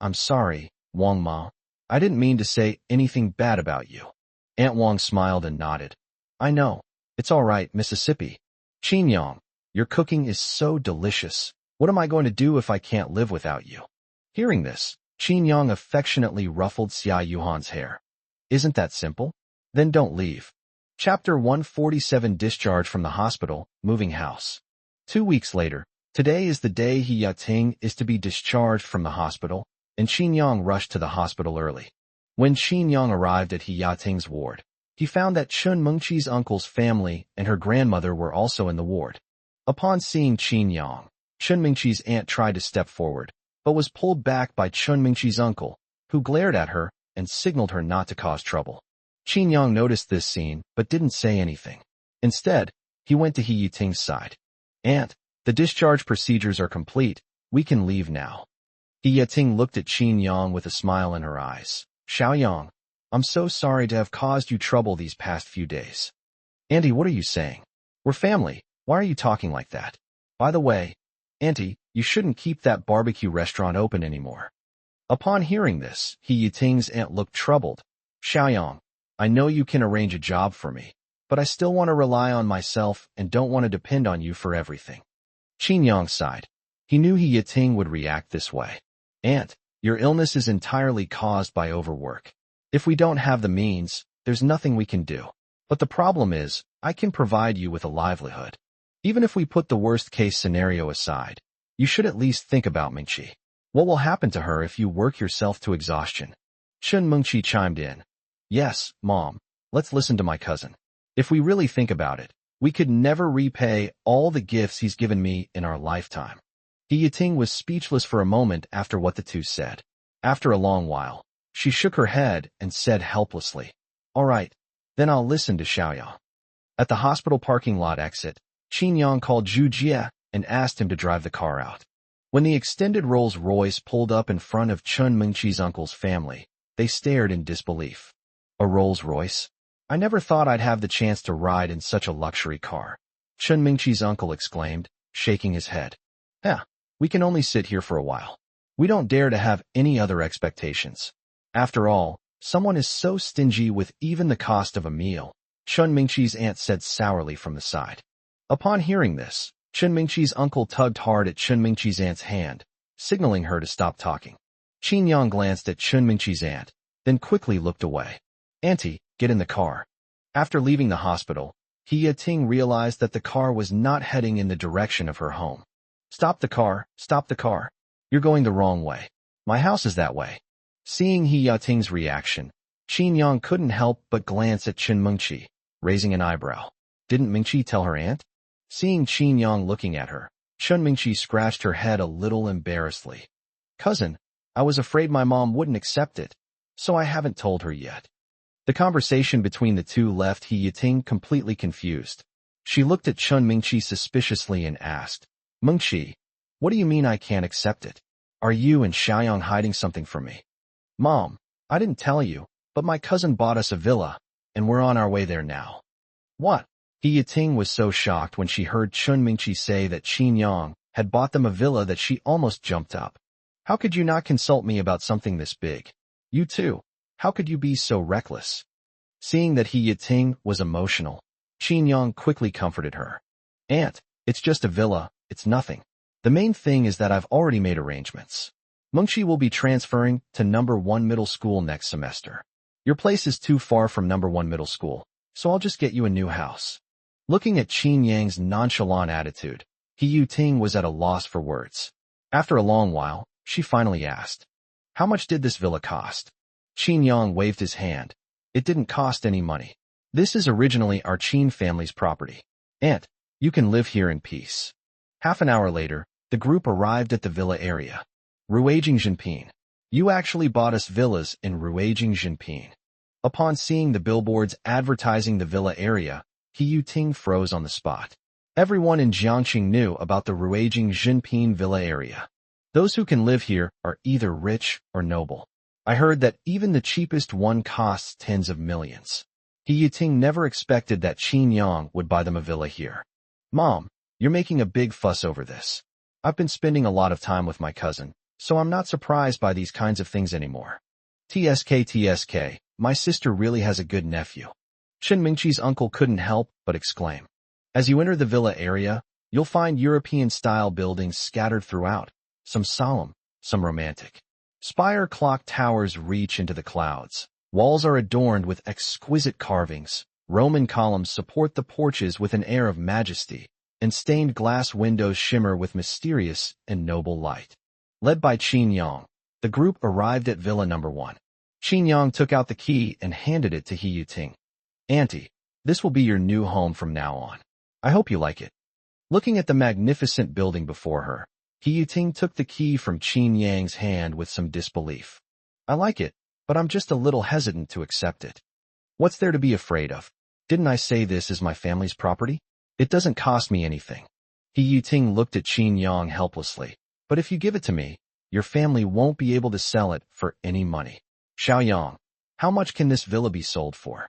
I'm sorry, Wang Ma. I didn't mean to say anything bad about you. Aunt Wang smiled and nodded. I know. It's all right, Mississippi. Qin Yang, your cooking is so delicious. What am I going to do if I can't live without you? Hearing this, Qin Yang affectionately ruffled Xia Yuhan's hair. Isn't that simple? Then don't leave. Chapter 147 Discharge from the Hospital, Moving House. 2 weeks later, today is the day He Yating is to be discharged from the hospital, and Qin Yang rushed to the hospital early. When Qin Yang arrived at He Yating's ward, he found that Chun Mengqi's uncle's family and her grandmother were also in the ward. Upon seeing Qin Yang, Chun Mengqi's aunt tried to step forward, but was pulled back by Chun Mengqi's uncle, who glared at her and signaled her not to cause trouble. Qin Yang noticed this scene, but didn't say anything. Instead, he went to He Yating's side. Aunt, the discharge procedures are complete. We can leave now. He Yating looked at Qin Yang with a smile in her eyes. Xiaoyang, I'm so sorry to have caused you trouble these past few days. Auntie, what are you saying? We're family. Why are you talking like that? By the way, Auntie, you shouldn't keep that barbecue restaurant open anymore. Upon hearing this, He Yating's aunt looked troubled. Xiaoyang, I know you can arrange a job for me, but I still want to rely on myself and don't want to depend on you for everything. Qin Yang sighed. He knew He Yating would react this way. Aunt, your illness is entirely caused by overwork. If we don't have the means, there's nothing we can do. But the problem is, I can provide you with a livelihood. Even if we put the worst-case scenario aside, you should at least think about Mengqi. What will happen to her if you work yourself to exhaustion? Chun Mengqi chimed in. Yes, Mom, let's listen to my cousin. If we really think about it, we could never repay all the gifts he's given me in our lifetime. He Yating was speechless for a moment after what the two said. After a long while, she shook her head and said helplessly, All right, then I'll listen to Xiaoyang. At the hospital parking lot exit, Qin Yang called Zhu Jie and asked him to drive the car out. When the extended Rolls-Royce pulled up in front of Chun Mengqi's uncle's family, they stared in disbelief. A Rolls-Royce? I never thought I'd have the chance to ride in such a luxury car. Chun Mengqi's uncle exclaimed, shaking his head. We can only sit here for a while. We don't dare to have any other expectations. After all, someone is so stingy with even the cost of a meal, Chun Mengqi's aunt said sourly from the side. Upon hearing this, Chun Mengqi's uncle tugged hard at Chun Mengqi's aunt's hand, signaling her to stop talking. Qin Yang glanced at Chun Mengqi's aunt, then quickly looked away. Auntie, get in the car. After leaving the hospital, He Yating realized that the car was not heading in the direction of her home. Stop the car, stop the car. You're going the wrong way. My house is that way. Seeing He Yating's reaction, Qin Yang couldn't help but glance at Chen Mengqi, raising an eyebrow. Didn't Mengqi tell her aunt? Seeing Qin Yang looking at her, Chen Mengqi scratched her head a little embarrassedly. Cousin, I was afraid my mom wouldn't accept it, so I haven't told her yet. The conversation between the two left He Yating completely confused. She looked at Chen Mengqi suspiciously and asked, Mengqi, what do you mean I can't accept it? Are you and Xiaoyang hiding something from me? Mom, I didn't tell you, but my cousin bought us a villa, and we're on our way there now. What? He Yating was so shocked when she heard Chen Mengqi say that Qin Yang had bought them a villa that she almost jumped up. How could you not consult me about something this big? You too. How could you be so reckless? Seeing that He Yating was emotional, Qin Yang quickly comforted her. Aunt, it's just a villa, it's nothing. The main thing is that I've already made arrangements. Mengqi will be transferring to number 1 middle school next semester. Your place is too far from number 1 middle school, so I'll just get you a new house. Looking at Qin Yang's nonchalant attitude, He Yating was at a loss for words. After a long while, she finally asked, How much did this villa cost? Qin Yang waved his hand. It didn't cost any money. This is originally our Qin family's property. Aunt, you can live here in peace. Half an hour later, the group arrived at the villa area. Ruijing Jinping. You actually bought us villas in Ruijing Jinping. Upon seeing the billboards advertising the villa area, He Yating froze on the spot. Everyone in Jiangxing knew about the Ruijing Jinping villa area. Those who can live here are either rich or noble. I heard that even the cheapest one costs tens of millions. He Yating never expected that Qin Yang would buy them a villa here. Mom, you're making a big fuss over this. I've been spending a lot of time with my cousin, so I'm not surprised by these kinds of things anymore. TSK, my sister really has a good nephew. Chen Mingqi's uncle couldn't help but exclaim. As you enter the villa area, you'll find European-style buildings scattered throughout, some solemn, some romantic. Spire clock towers reach into the clouds. Walls are adorned with exquisite carvings. Roman columns support the porches with an air of majesty, and stained glass windows shimmer with mysterious and noble light. Led by Qin Yang, the group arrived at Villa Number 1. Qin Yang took out the key and handed it to He Yating. Auntie, this will be your new home from now on. I hope you like it. Looking at the magnificent building before her, He Yating took the key from Qin Yang's hand with some disbelief. I like it, but I'm just a little hesitant to accept it. What's there to be afraid of? Didn't I say this is my family's property? It doesn't cost me anything. He Yating looked at Qin Yang helplessly. But if you give it to me, your family won't be able to sell it for any money. Xiaoyang, how much can this villa be sold for?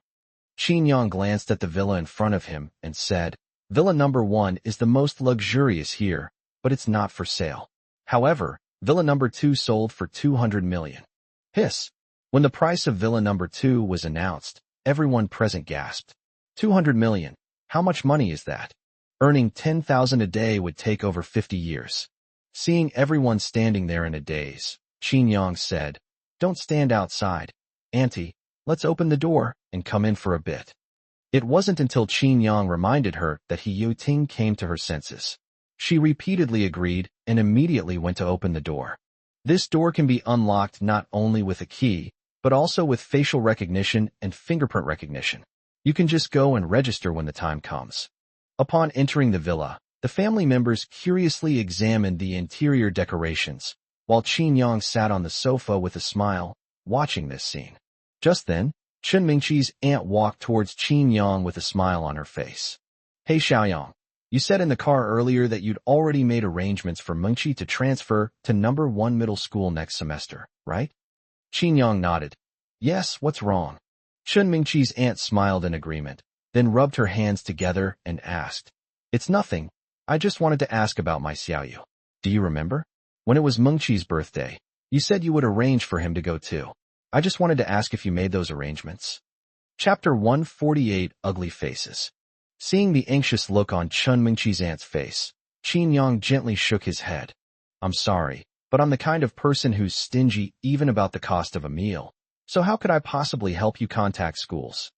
Qin Yang glanced at the villa in front of him and said, Villa Number 1 is the most luxurious here, but it's not for sale. However, Villa Number 2 sold for 200 million. Hiss. When the price of Villa Number 2 was announced, everyone present gasped. 200 million. How much money is that? Earning 10,000 a day would take over 50 years. Seeing everyone standing there in a daze, Qin Yang said, Don't stand outside. Auntie, let's open the door and come in for a bit. It wasn't until Qin Yang reminded her that He Yating came to her senses. She repeatedly agreed and immediately went to open the door. This door can be unlocked not only with a key, but also with facial recognition and fingerprint recognition. You can just go and register when the time comes. Upon entering the villa, the family members curiously examined the interior decorations, while Qin Yang sat on the sofa with a smile, watching this scene. Just then, Chen Mingqi's aunt walked towards Qin Yang with a smile on her face. Hey Xiaoyang, you said in the car earlier that you'd already made arrangements for Mengqi to transfer to number 1 middle school next semester, right? Qin Yang nodded. Yes, what's wrong? Chen Mingqi's aunt smiled in agreement, then rubbed her hands together and asked, It's nothing. I just wanted to ask about my Xiaoyu. Do you remember? When it was Mengqi's birthday, you said you would arrange for him to go too. I just wanted to ask if you made those arrangements. Chapter 148, Ugly Faces. Seeing the anxious look on Chen Mingqi's aunt's face, Qin Yang gently shook his head. I'm sorry, but I'm the kind of person who's stingy even about the cost of a meal, So how could I possibly help you contact schools?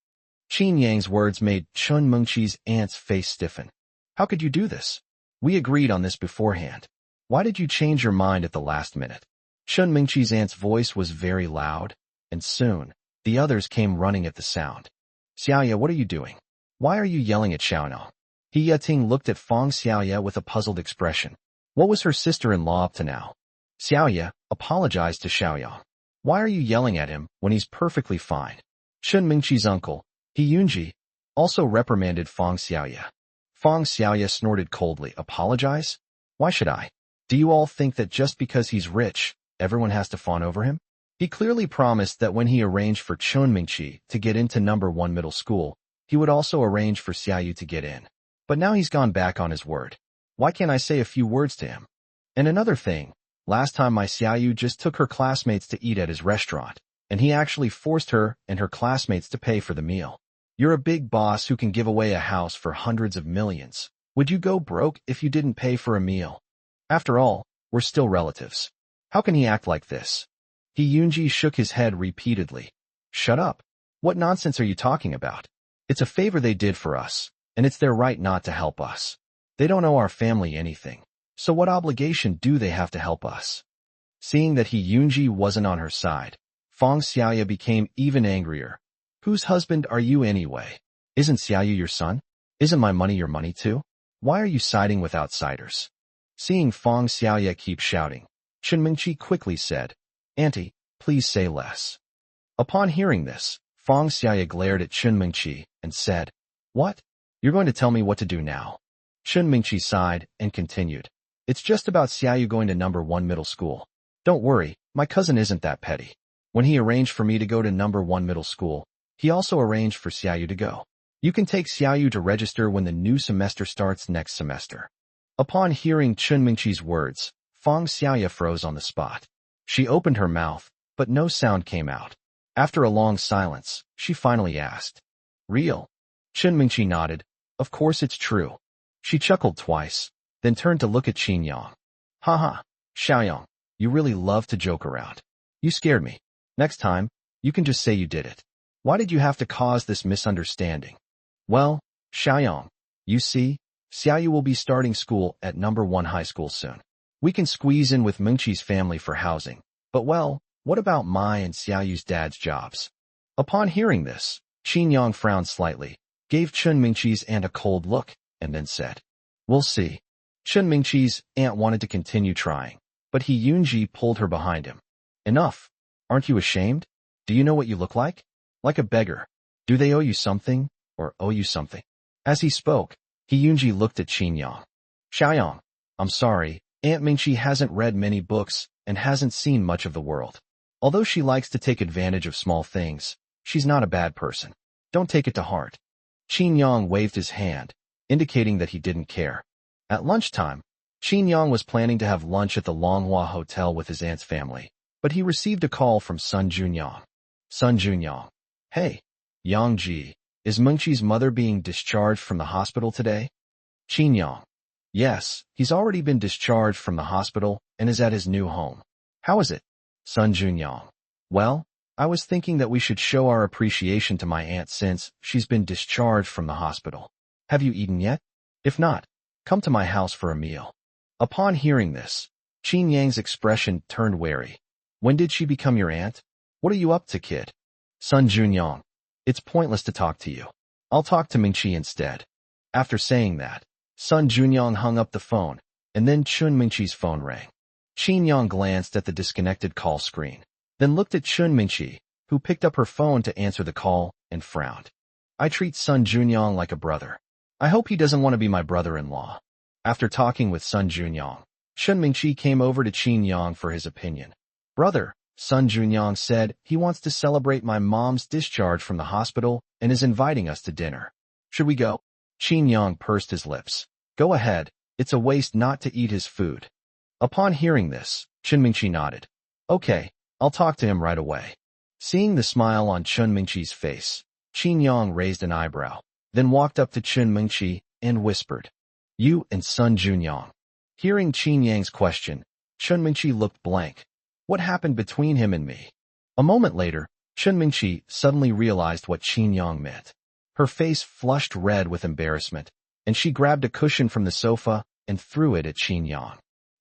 Qin Yang's words made Chun Mengqi's aunt's face stiffen. How could you do this? We agreed on this beforehand. Why did you change your mind at the last minute? Chun Mengqi's aunt's voice was very loud, and soon, the others came running at the sound. Xiaoya, what are you doing? Why are you yelling at Xiaoyang? He Yating looked at Fong Xiaoya with a puzzled expression. What was her sister-in-law up to now? Xiaoya apologized to Xiaoyang. Why are you yelling at him when he's perfectly fine? Chun Mingqi's uncle, He Yunji, also reprimanded Fong Xiaoya. Fong Xiaoya snorted coldly. Apologize? Why should I? Do you all think that just because he's rich, everyone has to fawn over him? He clearly promised that when he arranged for Chun Mingqi to get into number 1 middle school, he would also arrange for Xiaoyu to get in. But now he's gone back on his word. Why can't I say a few words to him? And another thing, last time my Xiaoyu just took her classmates to eat at his restaurant, and he actually forced her and her classmates to pay for the meal. You're a big boss who can give away a house for hundreds of millions. Would you go broke if you didn't pay for a meal? After all, we're still relatives. How can he act like this? He Yunji shook his head repeatedly. Shut up. What nonsense are you talking about? It's a favor they did for us, and it's their right not to help us. They don't owe our family anything, so what obligation do they have to help us? Seeing that He Yunji wasn't on her side, Fong Xiaoya became even angrier. Whose husband are you anyway? Isn't Xiaoyu your son? Isn't my money your money too? Why are you siding with outsiders? Seeing Fong Xiaoya keep shouting, Chun Mingqi quickly said, Auntie, please say less. Upon hearing this, Fong Xiaoya glared at Chun Mingqi and said, What? You're going to tell me what to do now? Chun Mingqi sighed and continued. It's just about Xiaoyu going to number 1 middle school. Don't worry, my cousin isn't that petty. When he arranged for me to go to number 1 middle school, he also arranged for Xiaoyu to go. You can take Xiaoyu to register when the new semester starts next semester. Upon hearing Chun Mingqi's words, Fong Xiaoya froze on the spot. She opened her mouth, but no sound came out. After a long silence, she finally asked, Real? Chun Mingqi nodded. Of course it's true. She chuckled twice, then turned to look at Qin Yang. Haha, Xiaoyang, you really love to joke around. You scared me. Next time, you can just say you did it. Why did you have to cause this misunderstanding? Well, Xiaoyang, you see, Xiaoyu will be starting school at number 1 high school soon. We can squeeze in with Mingqi's family for housing, but well, what about my and Xiaoyu's dad's jobs? Upon hearing this, Qin Yang frowned slightly, gave Chun Mingqi's aunt a cold look, and then said, We'll see. Chun Mingqi's aunt wanted to continue trying, but He Yunji pulled her behind him. Enough. Aren't you ashamed? Do you know what you look like? Like a beggar. Do they owe you something, or owe you something? As he spoke, He Yunji looked at Qin Yang. Xiaoyang, I'm sorry, Aunt Mingqi hasn't read many books and hasn't seen much of the world. Although she likes to take advantage of small things, she's not a bad person. Don't take it to heart. Qin Yang waved his hand, indicating that he didn't care. At lunchtime, Qin Yang was planning to have lunch at the Longhua Hotel with his aunt's family, but he received a call from Sun Junyang. Sun Junyang. Hey, Yang Ji, is Mengqi's mother being discharged from the hospital today? Qin Yang. Yes, he's already been discharged from the hospital and is at his new home. How is it? Sun Junyang. Well, I was thinking that we should show our appreciation to my aunt since she's been discharged from the hospital. Have you eaten yet? If not, come to my house for a meal. Upon hearing this, Qin Yang's expression turned wary. When did she become your aunt? What are you up to, kid? Sun Junyang. It's pointless to talk to you. I'll talk to Mingqi instead. After saying that, Sun Junyang hung up the phone, and then Chun Mingqi's phone rang. Qin Yang glanced at the disconnected call screen, then looked at Chun Mingqi, who picked up her phone to answer the call, and frowned. I treat Sun Junyang like a brother. I hope he doesn't want to be my brother-in-law. After talking with Sun Junyang, Chun Mingqi came over to Qin Yang for his opinion. Brother, Sun Junyang said he wants to celebrate my mom's discharge from the hospital and is inviting us to dinner. Should we go? Qin Yang pursed his lips. Go ahead, it's a waste not to eat his food. Upon hearing this, Chun Mingqi nodded. Okay, I'll talk to him right away. Seeing the smile on Chun Mingqi's face, Qin Yang raised an eyebrow, then walked up to Chun Mingqi and whispered, You and Sun Junyang. Hearing Qin Yang's question, Chun Mingqi looked blank. What happened between him and me? A moment later, Chun Mingqi suddenly realized what Qin Yang meant. Her face flushed red with embarrassment, and she grabbed a cushion from the sofa and threw it at Qin Yang.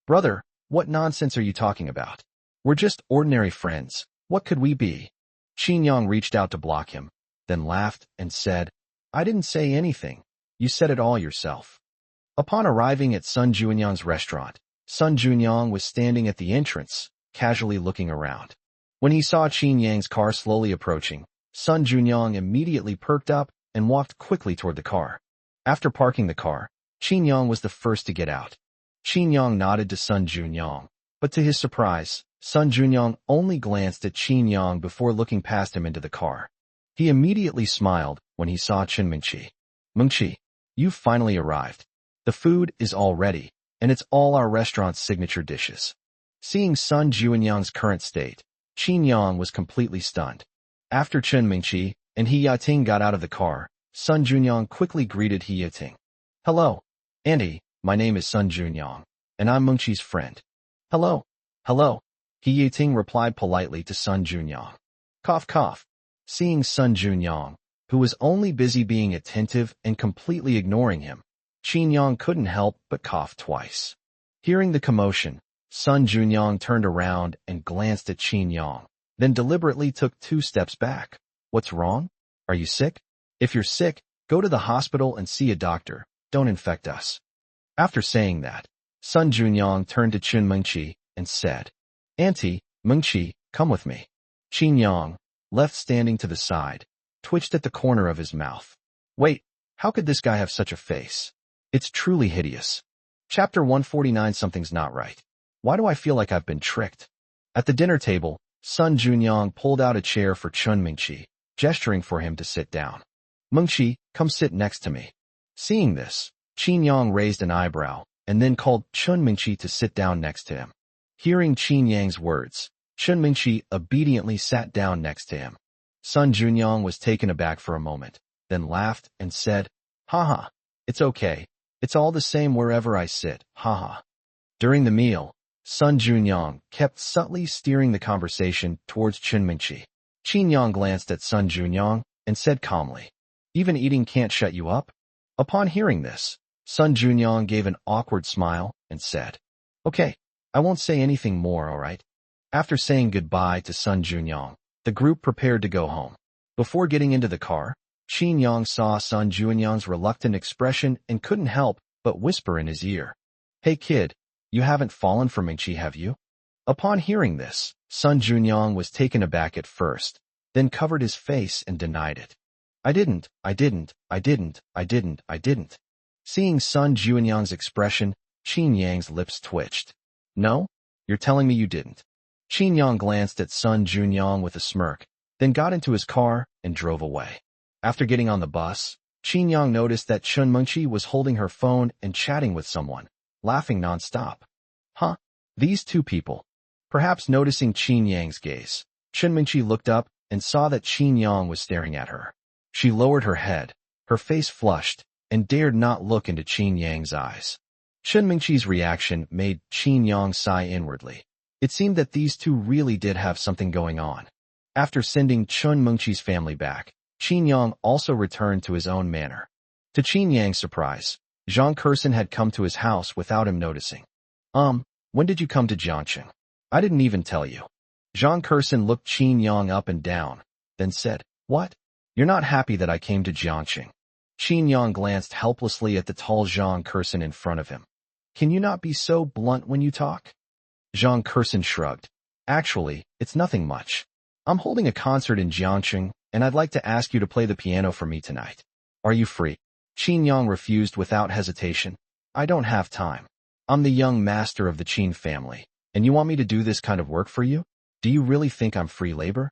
Brother, what nonsense are you talking about? We're just ordinary friends. What could we be? Qin Yang reached out to block him, then laughed and said, I didn't say anything. You said it all yourself. Upon arriving at Sun Junyang's restaurant, Sun Junyang was standing at the entrance, casually looking around. When he saw Qin Yang's car slowly approaching, Sun Junyang immediately perked up and walked quickly toward the car. After parking the car, Qin Yang was the first to get out. Qin Yang nodded to Sun Junyang, but to his surprise, Sun Junyang only glanced at Qin Yang before looking past him into the car. He immediately smiled when he saw Chun Mingqi. Mingqi, you've finally arrived. The food is all ready, and it's all our restaurant's signature dishes. Seeing Sun Junyang's current state, Qin Yang was completely stunned. After Chun Mingqi and He Yating got out of the car, Sun Junyang quickly greeted He Yating. Hello, Auntie, my name is Sun Junyang, and I'm Mingqi's friend. Hello. Hello. He Yating replied politely to Sun Junyang. Cough cough. Seeing Sun Junyang, who was only busy being attentive and completely ignoring him, Qin Yang couldn't help but cough twice. Hearing the commotion, Sun Junyang turned around and glanced at Qin Yang, then deliberately took 2 steps back. What's wrong? Are you sick? If you're sick, go to the hospital and see a doctor. Don't infect us. After saying that, Sun Junyang turned to Chun Mingqi and said, Auntie, Mingqi, come with me. Qin Yang, left standing to the side, twitched at the corner of his mouth. Wait, how could this guy have such a face? It's truly hideous. Chapter 149. Something's not right. Why do I feel like I've been tricked? At the dinner table, Sun Junyang pulled out a chair for Chun Mingqi, gesturing for him to sit down. Mingqi, come sit next to me. Seeing this, Qin Yang raised an eyebrow, and then called Chun Mingqi to sit down next to him. Hearing Qin Yang's words, Chun Mingqi obediently sat down next to him. Sun Junyang was taken aback for a moment, then laughed and said, Haha, it's okay. It's all the same wherever I sit, haha. During the meal, Sun Junyang kept subtly steering the conversation towards Chun Mingqi. Qin Yang glanced at Sun Junyang and said calmly, Even eating can't shut you up? Upon hearing this, Sun Junyang gave an awkward smile and said, Okay, I won't say anything more, alright? After saying goodbye to Sun Junyang, the group prepared to go home. Before getting into the car, Qin Yang saw Sun Junyang's reluctant expression and couldn't help but whisper in his ear, Hey kid, you haven't fallen for Mingqi, have you? Upon hearing this, Sun Junyang was taken aback at first, then covered his face and denied it. I didn't. Seeing Sun Junyang's expression, Qin Yang's lips twitched. No? You're telling me you didn't? Qin Yang glanced at Sun Junyang with a smirk, then got into his car and drove away. After getting on the bus, Qin Yang noticed that Chun Mingqi was holding her phone and chatting with someone, laughing nonstop. Huh? These 2 people. Perhaps noticing Qin Yang's gaze, Chun Mingqi looked up and saw that Qin Yang was staring at her. She lowered her head, her face flushed, and dared not look into Qin Yang's eyes. Chun Mingqi's reaction made Qin Yang sigh inwardly. It seemed that these 2 really did have something going on. After sending Chun Mingqi's family back, Qin Yang also returned to his own manor. To Qin Yang's surprise, Zhang Kurson had come to his house without him noticing. When did you come to Jiangqing? I didn't even tell you. Zhang Kurson looked Qin Yang up and down, then said, What? You're not happy that I came to Jiangqing? Qin Yang glanced helplessly at the tall Zhang Kurson in front of him. Can you not be so blunt when you talk? Zhang Kurson shrugged. Actually, it's nothing much. I'm holding a concert in Jiangqing, and I'd like to ask you to play the piano for me tonight. Are you free? Qin Yang refused without hesitation. I don't have time. I'm the young master of the Qin family, and you want me to do this kind of work for you? Do you really think I'm free labor?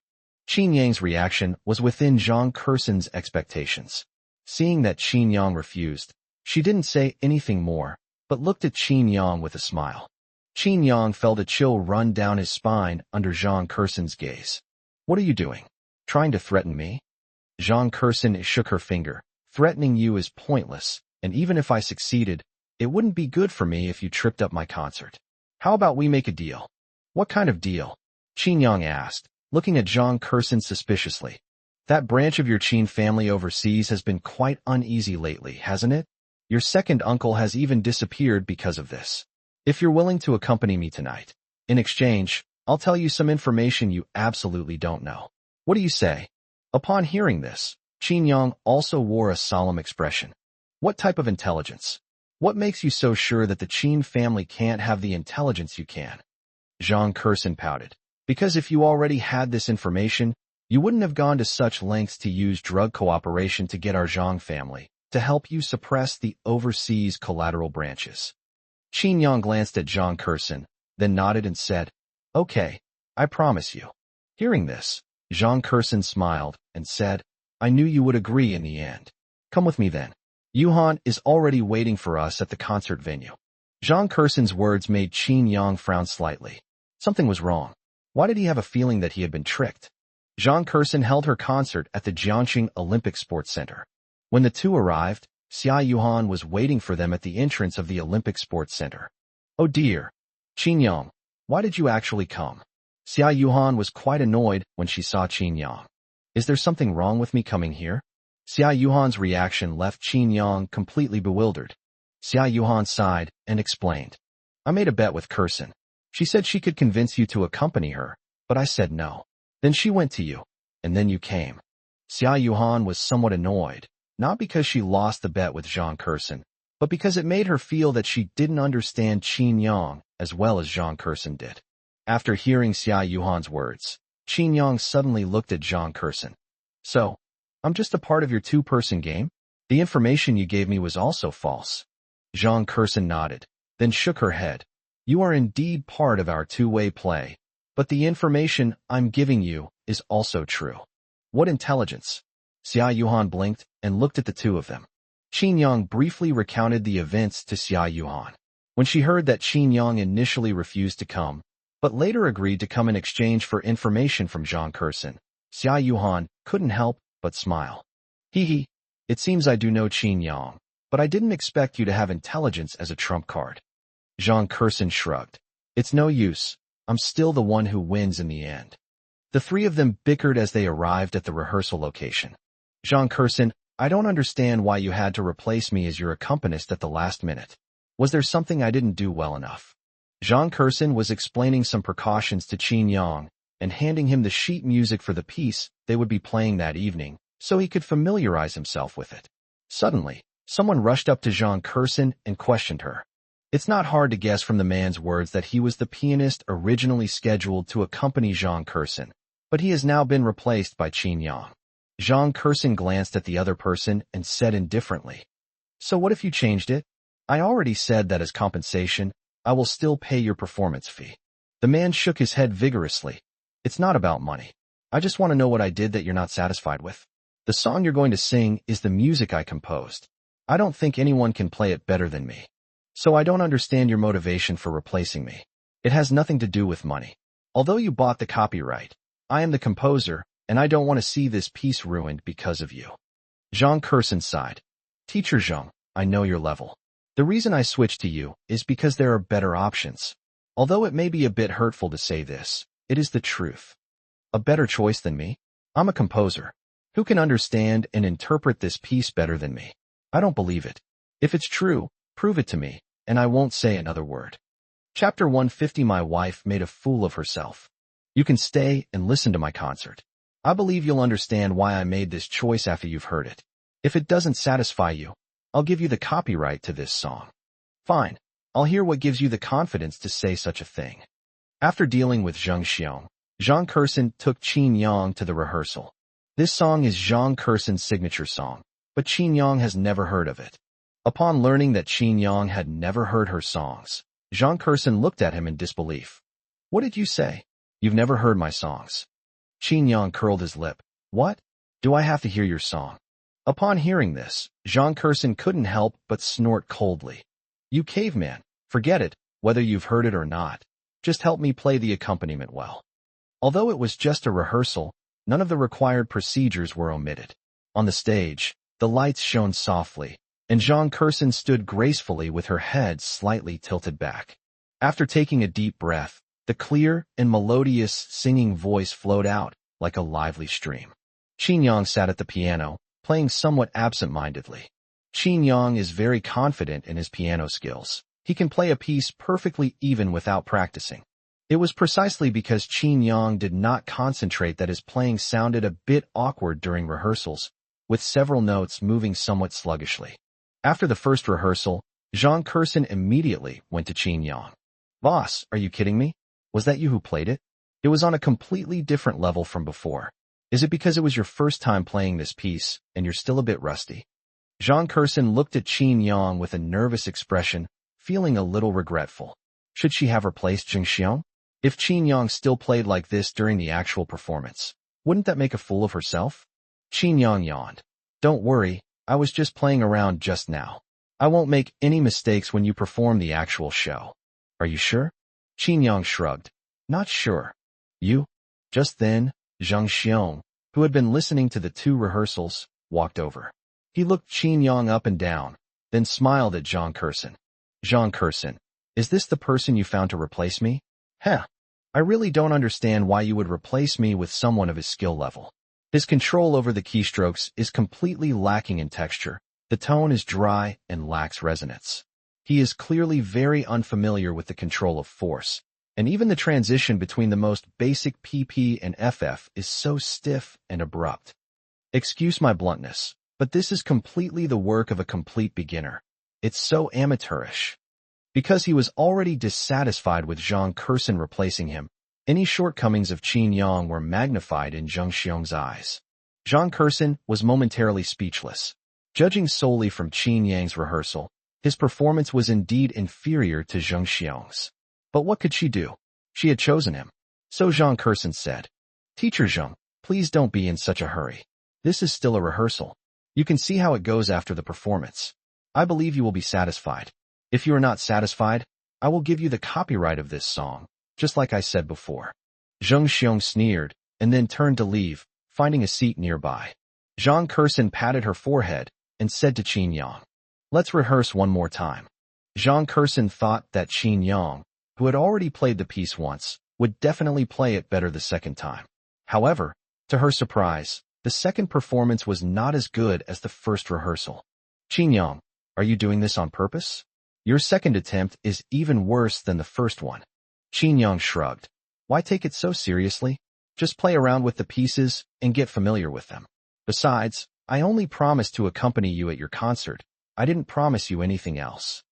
Qin Yang's reaction was within Zhang Kurson's expectations. Seeing that Qin Yang refused, she didn't say anything more, but looked at Qin Yang with a smile. Qin Yang felt a chill run down his spine under Zhang Kurson's gaze. What are you doing? Trying to threaten me? Zhang Kurson shook her finger. Threatening you is pointless, and even if I succeeded, it wouldn't be good for me if you tripped up my concert. How about we make a deal? What kind of deal? Qin Yang asked, looking at Zhang Kursin suspiciously. That branch of your Qin family overseas has been quite uneasy lately, hasn't it? Your second uncle has even disappeared because of this. If you're willing to accompany me tonight, in exchange, I'll tell you some information you absolutely don't know. What do you say? Upon hearing this, Qin Yang also wore a solemn expression. What type of intelligence? What makes you so sure that the Qin family can't have the intelligence you can? Zhang Kursin pouted. Because if you already had this information, you wouldn't have gone to such lengths to use drug cooperation to get our Zhang family to help you suppress the overseas collateral branches. Qin Yang glanced at Zhang Kursin, then nodded and said, Okay, I promise you. Hearing this, Zhang Kursin smiled and said, I knew you would agree in the end. Come with me then. Yuhan is already waiting for us at the concert venue. Zhang Kursin's words made Qin Yang frown slightly. Something was wrong. Why did he have a feeling that he had been tricked? Zhang Kursin held her concert at the Jiangxing Olympic Sports Center. When the two arrived, Xia Yuhan was waiting for them at the entrance of the Olympic Sports Center. Oh dear. Qin Yang, why did you actually come? Xia Yuhan was quite annoyed when she saw Qin Yang. Is there something wrong with me coming here? Xia Yuhan's reaction left Qin Yang completely bewildered. Xia Yuhan sighed and explained. I made a bet with Kursin. She said she could convince you to accompany her, but I said no. Then she went to you, and then you came. Xia Yuhan was somewhat annoyed, not because she lost the bet with Zhang Kursin, but because it made her feel that she didn't understand Qin Yang as well as Zhang Kursin did. After hearing Xia Yuhan's words, Qin Yang suddenly looked at Zhang Kursin. So, I'm just a part of your two-person game? The information you gave me was also false. Zhang Kursin nodded, then shook her head. You are indeed part of our two-way play, but the information I'm giving you is also true. What intelligence? Xia Yuhan blinked and looked at the two of them. Qin Yang briefly recounted the events to Xia Yuhan. When she heard that Qin Yang initially refused to come, but later agreed to come in exchange for information from Zhang Kursin, Xia Yuhan couldn't help but smile. Hee, it seems I do know Qin Yang, but I didn't expect you to have intelligence as a trump card. Zhang Kursin shrugged. It's no use. I'm still the one who wins in the end. The three of them bickered as they arrived at the rehearsal location. Zhang Kursin, I don't understand why you had to replace me as your accompanist at the last minute. Was there something I didn't do well enough? Zhang Kursin was explaining some precautions to Qin Yang and handing him the sheet music for the piece they would be playing that evening, so he could familiarize himself with it. Suddenly, someone rushed up to Zhang Kursin and questioned her. It's not hard to guess from the man's words that he was the pianist originally scheduled to accompany Zhang Kursin, but he has now been replaced by Qin Yang. Zhang Kursin glanced at the other person and said indifferently, So what if you changed it? I already said that as compensation, I will still pay your performance fee. The man shook his head vigorously. It's not about money. I just want to know what I did that you're not satisfied with. The song you're going to sing is the music I composed. I don't think anyone can play it better than me. So I don't understand your motivation for replacing me. It has nothing to do with money. Although you bought the copyright, I am the composer, and I don't want to see this piece ruined because of you. Zhang Kursin sighed. Teacher Zhang, I know your level. The reason I switched to you is because there are better options. Although it may be a bit hurtful to say this, it is the truth. A better choice than me? I'm a composer. Who can understand and interpret this piece better than me? I don't believe it. If it's true, prove it to me, and I won't say another word. Chapter 150 My wife made a fool of herself. You can stay and listen to my concert. I believe you'll understand why I made this choice after you've heard it. If it doesn't satisfy you, I'll give you the copyright to this song. Fine, I'll hear what gives you the confidence to say such a thing. After dealing with Zheng Xiong, Zhang Kursin took Qin Yang to the rehearsal. This song is Zhang Kursin's signature song, but Qin Yang has never heard of it. Upon learning that Qin Yang had never heard her songs, Zhang Kursin looked at him in disbelief. What did you say? You've never heard my songs. Qin Yang curled his lip. What? Do I have to hear your song? Upon hearing this, Zhang Kursin couldn't help but snort coldly. You caveman, forget it, whether you've heard it or not. Just help me play the accompaniment well. Although it was just a rehearsal, none of the required procedures were omitted. On the stage, the lights shone softly, and Zhang Kursin stood gracefully with her head slightly tilted back. After taking a deep breath, the The clear and melodious singing voice flowed out like a lively stream. Qin Yang sat at the piano, playing somewhat absent-mindedly. Qin Yang is very confident in his piano skills. He can play a piece perfectly even without practicing. It was precisely because Qin Yang did not concentrate that his playing sounded a bit awkward during rehearsals, with several notes moving somewhat sluggishly. After the first rehearsal, Zhang Kursin immediately went to Qin Yang. "Boss, are you kidding me? Was that you who played it? It was on a completely different level from before. Is it because it was your first time playing this piece, and you're still a bit rusty?" Zhang Kursin looked at Qin Yang with a nervous expression, feeling a little regretful. Should she have replaced Zheng Xiong? If Qin Yang still played like this during the actual performance, wouldn't that make a fool of herself? Qin Yang yawned. "Don't worry, I was just playing around just now. I won't make any mistakes when you perform the actual show." "Are you sure?" Qin Yang shrugged. "Not sure." "You?" Just then, Zheng Xiong, who had been listening to the two rehearsals, walked over. He looked Qin Yang up and down, then smiled at Zhang Kursin. "Zhang Kursin, is this the person you found to replace me? Heh, I really don't understand why you would replace me with someone of his skill level. His control over the keystrokes is completely lacking in texture. The tone is dry and lacks resonance. He is clearly very unfamiliar with the control of force, and even the transition between the most basic PP and FF is so stiff and abrupt. Excuse my bluntness, but this is completely the work of a complete beginner. It's so amateurish." Because he was already dissatisfied with Zhang Kursin replacing him, any shortcomings of Qin Yang were magnified in Zheng Xiong's eyes. Zhang Kursin was momentarily speechless. Judging solely from Qin Yang's rehearsal, his performance was indeed inferior to Zheng Xiong's. But what could she do? She had chosen him. So Zhang Kursin said, "Teacher Zheng, please don't be in such a hurry. This is still a rehearsal. You can see how it goes after the performance. I believe you will be satisfied. If you are not satisfied, I will give you the copyright of this song, just like I said before." Zheng Xiong sneered, and then turned to leave, finding a seat nearby. Zhang Kursin patted her forehead and said to Qin Yang, "Let's rehearse one more time." Zhang Kursin thought that Qin Yang, who had already played the piece once, would definitely play it better the second time. However, to her surprise, the second performance was not as good as the first rehearsal. "Qin Yang, are you doing this on purpose? Your second attempt is even worse than the first one." Qin Yang shrugged. "Why take it so seriously? Just play around with the pieces and get familiar with them. Besides, I only promised to accompany you at your concert. I didn't promise you anything else."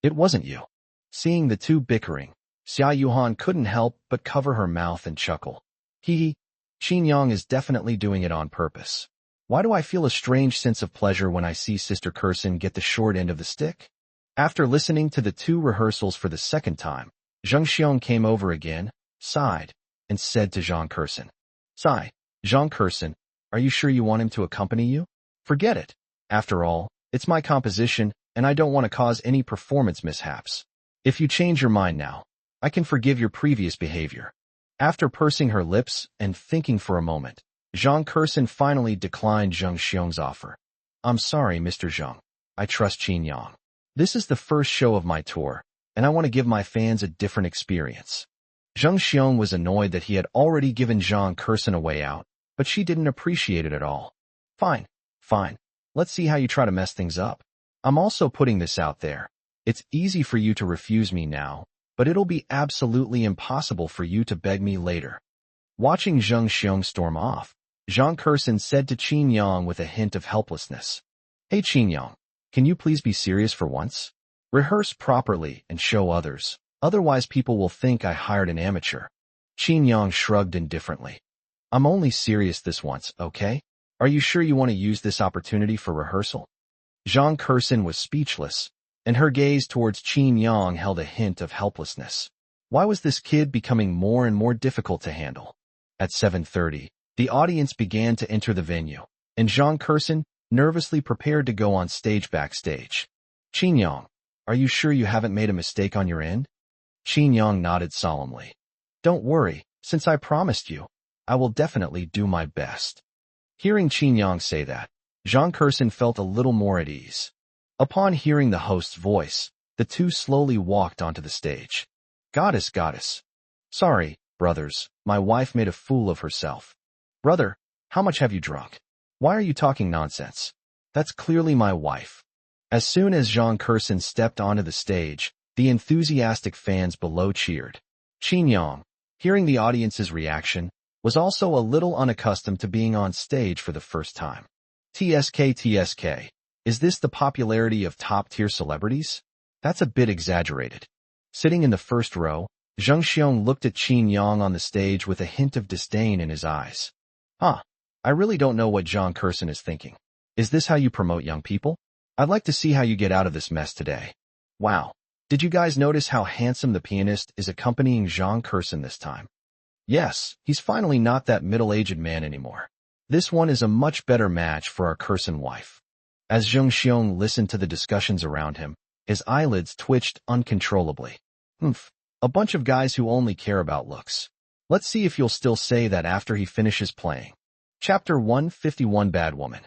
"It wasn't you." Seeing the two bickering, Xia Yuhan couldn't help but cover her mouth and chuckle. Hee. Qin Yang is definitely doing it on purpose. Why do I feel a strange sense of pleasure when I see Sister Kursin get the short end of the stick? After listening to the two rehearsals for the second time, Zheng Xiong came over again, sighed, and said to Zhang Kursin, "Sigh, Zhang Kursin, are you sure you want him to accompany you? Forget it. After all, it's my composition, and I don't want to cause any performance mishaps. If you change your mind now, I can forgive your previous behavior." After pursing her lips and thinking for a moment, Zhang Kursin finally declined Zheng Xiong's offer. "I'm sorry, Mr. Zheng. I trust Qin Yang. This is the first show of my tour, and I want to give my fans a different experience." Zheng Xiong was annoyed that he had already given Zhang Kursin a way out, but she didn't appreciate it at all. Fine. Let's see how you try to mess things up. I'm also putting this out there. It's easy for you to refuse me now, but it'll be absolutely impossible for you to beg me later." Watching Zheng Xiong storm off, Zhang Kursin said to Qin Yang with a hint of helplessness, "Hey Qin Yang, can you please be serious for once? Rehearse properly and show others, otherwise people will think I hired an amateur." Qin Yang shrugged indifferently. "I'm only serious this once, okay? Are you sure you want to use this opportunity for rehearsal?" Zhang Kursin was speechless, and her gaze towards Qin Yang held a hint of helplessness. Why was this kid becoming more and more difficult to handle? At 7:30, the audience began to enter the venue, and Zhang Kursin nervously prepared to go on stage backstage. "Qin Yang, are you sure you haven't made a mistake on your end?" Qin Yang nodded solemnly. "Don't worry, since I promised you, I will definitely do my best." Hearing Qin Yang say that, Zhang Kursin felt a little more at ease. Upon hearing the host's voice, the two slowly walked onto the stage. Goddess, Sorry, brothers, my wife made a fool of herself. Brother, how much have you drunk? Why are you talking nonsense? That's clearly my wife. As soon as Zhang Kursin stepped onto the stage, the enthusiastic fans below cheered. Qin Yang, hearing the audience's reaction, was also a little unaccustomed to being on stage for the first time. TSK, is this the popularity of top-tier celebrities? That's a bit exaggerated. Sitting in the first row, Zheng Xiong looked at Qin Yang on the stage with a hint of disdain in his eyes. I really don't know what Zhang Kursin is thinking. Is this how you promote young people? I'd like to see how you get out of this mess today. Wow. Did you guys notice how handsome the pianist is accompanying Zhang Kursin this time? Yes, he's finally not that middle-aged man anymore. This one is a much better match for our Kursin wife. As Zheng Xiong listened to the discussions around him, his eyelids twitched uncontrollably. A bunch of guys who only care about looks. Let's see if you'll still say that after he finishes playing. Chapter 151 Bad Woman.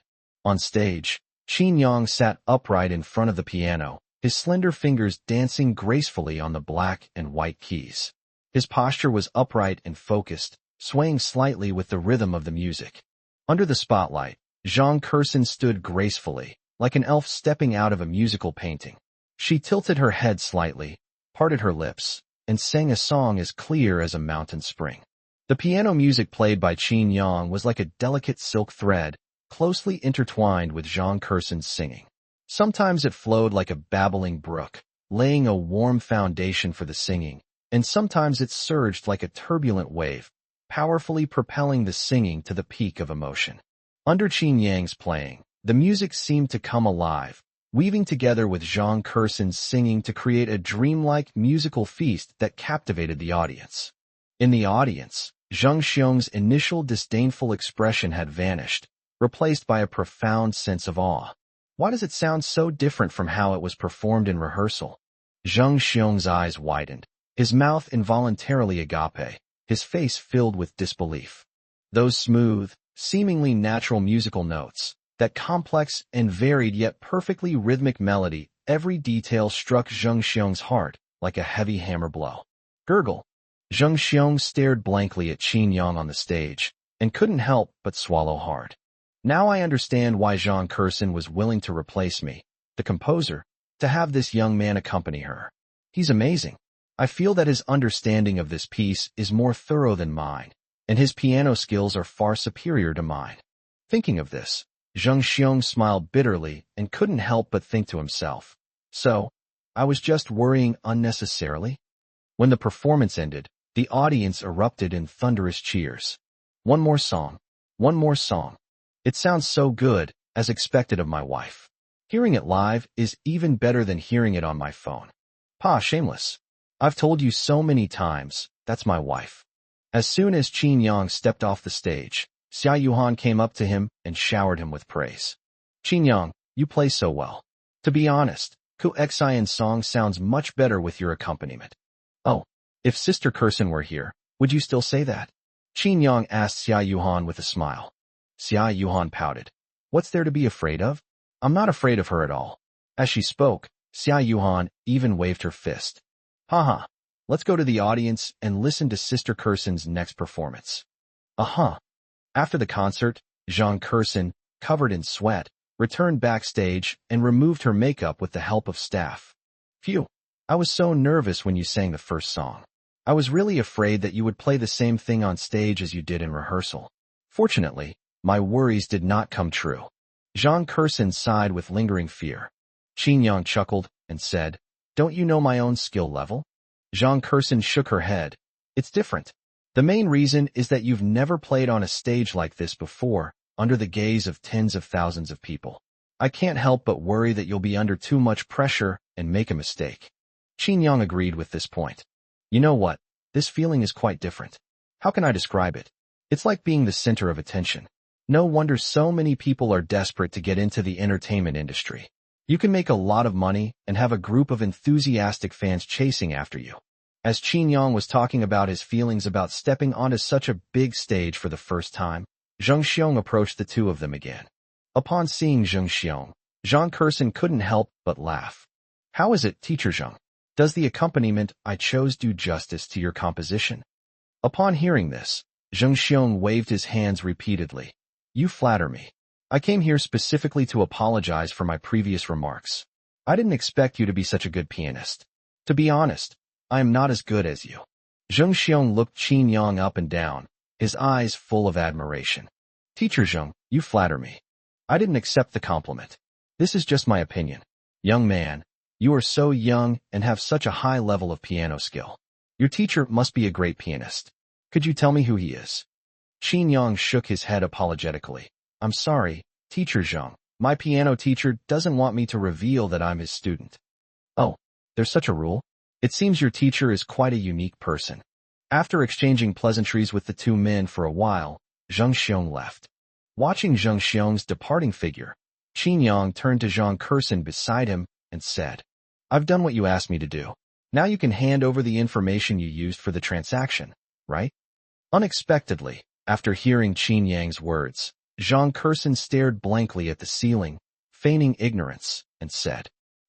On stage, Qin Yang sat upright in front of the piano, his slender fingers dancing gracefully on the black and white keys. His posture was upright and focused, swaying slightly with the rhythm of the music. Under the spotlight, Zhang Kursin stood gracefully, like an elf stepping out of a musical painting. She tilted her head slightly, parted her lips, and sang a song as clear as a mountain spring. The piano music played by Qin Yang was like a delicate silk thread, closely intertwined with Zhang Kursin's singing. Sometimes it flowed like a babbling brook, laying a warm foundation for the singing, and sometimes it surged like a turbulent wave, powerfully propelling the singing to the peak of emotion. Under Qin Yang's playing, the music seemed to come alive, weaving together with Zhang Kursin's singing to create a dreamlike musical feast that captivated the audience. In the audience, Zheng Xiong's initial disdainful expression had vanished, replaced by a profound sense of awe. Why does it sound so different from how it was performed in rehearsal? Zheng Xiong's eyes widened, his mouth involuntarily agape, his face filled with disbelief. Those smooth, seemingly natural musical notes, that complex and varied yet perfectly rhythmic melody, every detail struck Zheng Xiong's heart like a heavy hammer blow. Gurgle. Zheng Xiong stared blankly at Qin Yang on the stage, and couldn't help but swallow hard. Now I understand why Zhang Kursin was willing to replace me, the composer, to have this young man accompany her. He's amazing. I feel that his understanding of this piece is more thorough than mine, and his piano skills are far superior to mine. Thinking of this, Zheng Xiong smiled bitterly and couldn't help but think to himself, so, I was just worrying unnecessarily? When the performance ended, the audience erupted in thunderous cheers. One more song. One more song. It sounds so good, as expected of my wife. Hearing it live is even better than hearing it on my phone. Shameless. I've told you so many times, that's my wife. As soon as Qin Yang stepped off the stage, Xia Yuhan came up to him and showered him with praise. Qin Yang, you play so well. To be honest, Ku Xian's song sounds much better with your accompaniment. Oh, if Sister Kursin were here, would you still say that? Qin Yang asked Xia Yuhan with a smile. Xia Yuhan pouted. What's there to be afraid of? I'm not afraid of her at all. As she spoke, Xia Yuhan even waved her fist. Let's go to the audience and listen to Sister Kursin's next performance. After the concert, Zhang Kursin, covered in sweat, returned backstage and removed her makeup with the help of staff. Phew, I was so nervous when you sang the first song. I was really afraid that you would play the same thing on stage as you did in rehearsal. Fortunately, my worries did not come true. Zhang Kursin sighed with lingering fear. Qin Yang chuckled and said, Don't you know my own skill level? Zhang Kursin shook her head. It's different. The main reason is that you've never played on a stage like this before, under the gaze of tens of thousands of people. I can't help but worry that you'll be under too much pressure and make a mistake. Qin Yang agreed with this point. You know what? This feeling is quite different. How can I describe it? It's like being the center of attention. No wonder so many people are desperate to get into the entertainment industry. You can make a lot of money and have a group of enthusiastic fans chasing after you. As Qin Yang was talking about his feelings about stepping onto such a big stage for the first time, Zheng Xiong approached the two of them again. Upon seeing Zheng Xiong, Zhang Kursin couldn't help but laugh. How is it, Teacher Zheng? Does the accompaniment I chose do justice to your composition? Upon hearing this, Zheng Xiong waved his hands repeatedly. You flatter me. I came here specifically to apologize for my previous remarks. I didn't expect you to be such a good pianist. To be honest, I am not as good as you. Zheng Xiong looked Qin Yang up and down, his eyes full of admiration. Teacher Zheng, you flatter me. I didn't accept the compliment. This is just my opinion. Young man, you are so young and have such a high level of piano skill. Your teacher must be a great pianist. Could you tell me who he is? Qin Yang shook his head apologetically. I'm sorry, Teacher Zheng. My piano teacher doesn't want me to reveal that I'm his student. Oh, there's such a rule? It seems your teacher is quite a unique person. After exchanging pleasantries with the two men for a while, Zheng Xiong left. Watching Zheng Xiong's departing figure, Qin Yang turned to Zhang Kersen beside him and said, I've done what you asked me to do. Now you can hand over the information you used for the transaction, right? Unexpectedly, after hearing Qin Yang's words, Zhang Kersen stared blankly at the ceiling, feigning ignorance, and said,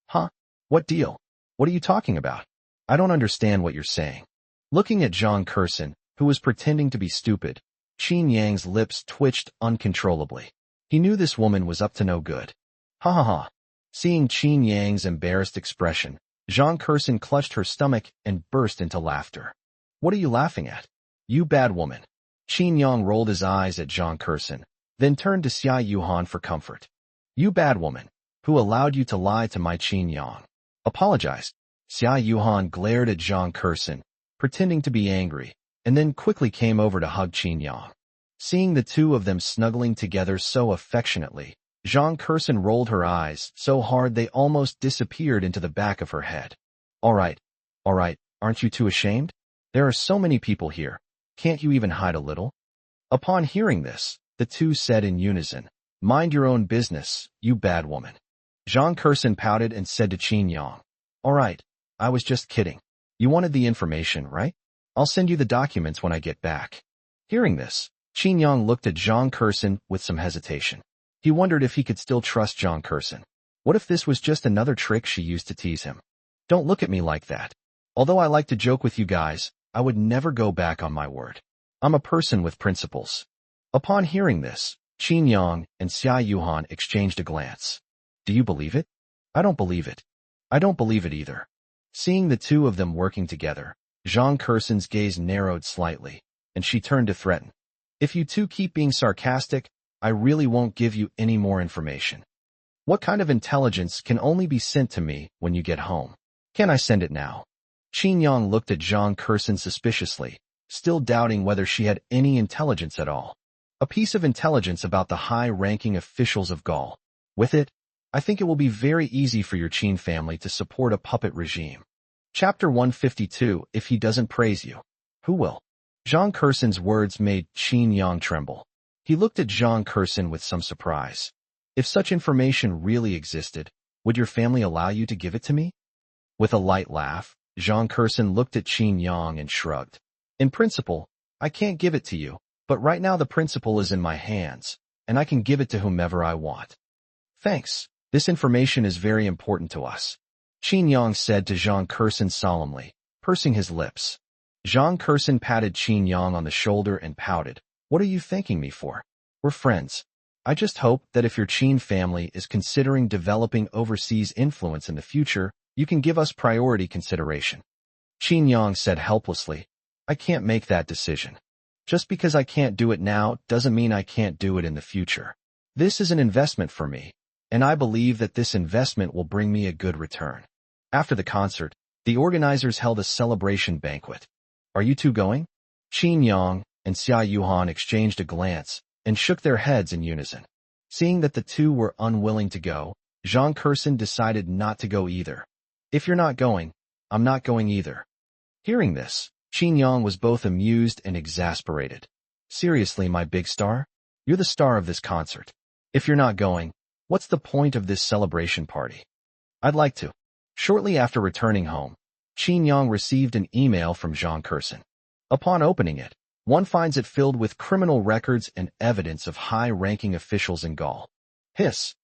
Huh? What deal? What are you talking about? I don't understand what you're saying. Looking at Zhang Kersen, who was pretending to be stupid, Qin Yang's lips twitched uncontrollably. He knew this woman was up to no good. Ha ha ha. Seeing Qin Yang's embarrassed expression, Zhang Kersen clutched her stomach and burst into laughter. What are you laughing at? You bad woman. Qin Yang rolled his eyes at Zhang Kersen, then turned to Xia Yuhan for comfort. You bad woman, who allowed you to lie to my Qin Yang? Apologized. Xia Yuhan glared at Zhang Kersen, pretending to be angry, and then quickly came over to hug Qin Yang. Seeing the two of them snuggling together so affectionately, Zhang Kersen rolled her eyes so hard they almost disappeared into the back of her head. All right, aren't you too ashamed? There are so many people here. Can't you even hide a little? Upon hearing this, the two said in unison, Mind your own business, you bad woman. Zhang Kersen pouted and said to Qin Yang, All right, I was just kidding. You wanted the information, right? I'll send you the documents when I get back. Hearing this, Qin Yang looked at Zhang Kersen with some hesitation. He wondered if he could still trust Zhang Kersen. What if this was just another trick she used to tease him? Don't look at me like that. Although I like to joke with you guys, I would never go back on my word. I'm a person with principles. Upon hearing this, Qin Yang and Xia Yuhan exchanged a glance. Do you believe it? I don't believe it. I don't believe it either. Seeing the two of them working together, Zhang Kersen's gaze narrowed slightly, and she turned to threaten. If you two keep being sarcastic, I really won't give you any more information. What kind of intelligence can only be sent to me when you get home? Can I send it now? Qin Yang looked at Zhang Kersen suspiciously, still doubting whether she had any intelligence at all. A piece of intelligence about the high-ranking officials of Gaul. With it, I think it will be very easy for your Qin family to support a puppet regime. Chapter 152, If he doesn't praise you, who will? Zhang Kersen's words made Qin Yang tremble. He looked at Zhang Kersen with some surprise. If such information really existed, would your family allow you to give it to me? With a light laugh, Zhang Kersen looked at Qin Yang and shrugged. In principle, I can't give it to you, but right now the principle is in my hands, and I can give it to whomever I want. Thanks. This information is very important to us, Qin Yang said to Zhang Kersen solemnly, pursing his lips. Zhang Kersen patted Qin Yang on the shoulder and pouted. What are you thanking me for? We're friends. I just hope that if your Qin family is considering developing overseas influence in the future, you can give us priority consideration. Qin Yang said helplessly, I can't make that decision. Just because I can't do it now doesn't mean I can't do it in the future. This is an investment for me, and I believe that this investment will bring me a good return. After the concert, the organizers held a celebration banquet. Are you two going? Qin Yang and Xia Yuhan exchanged a glance and shook their heads in unison. Seeing that the two were unwilling to go, Zhang Kersen decided not to go either. If you're not going, I'm not going either. Hearing this, Qin Yang was both amused and exasperated. Seriously, my big star? You're the star of this concert. If you're not going, what's the point of this celebration party? I'd like to. Shortly after returning home, Qin Yang received an email from Zhang Kersen. Upon opening it, one finds it filled with criminal records and evidence of high-ranking officials in Gaul. Hiss.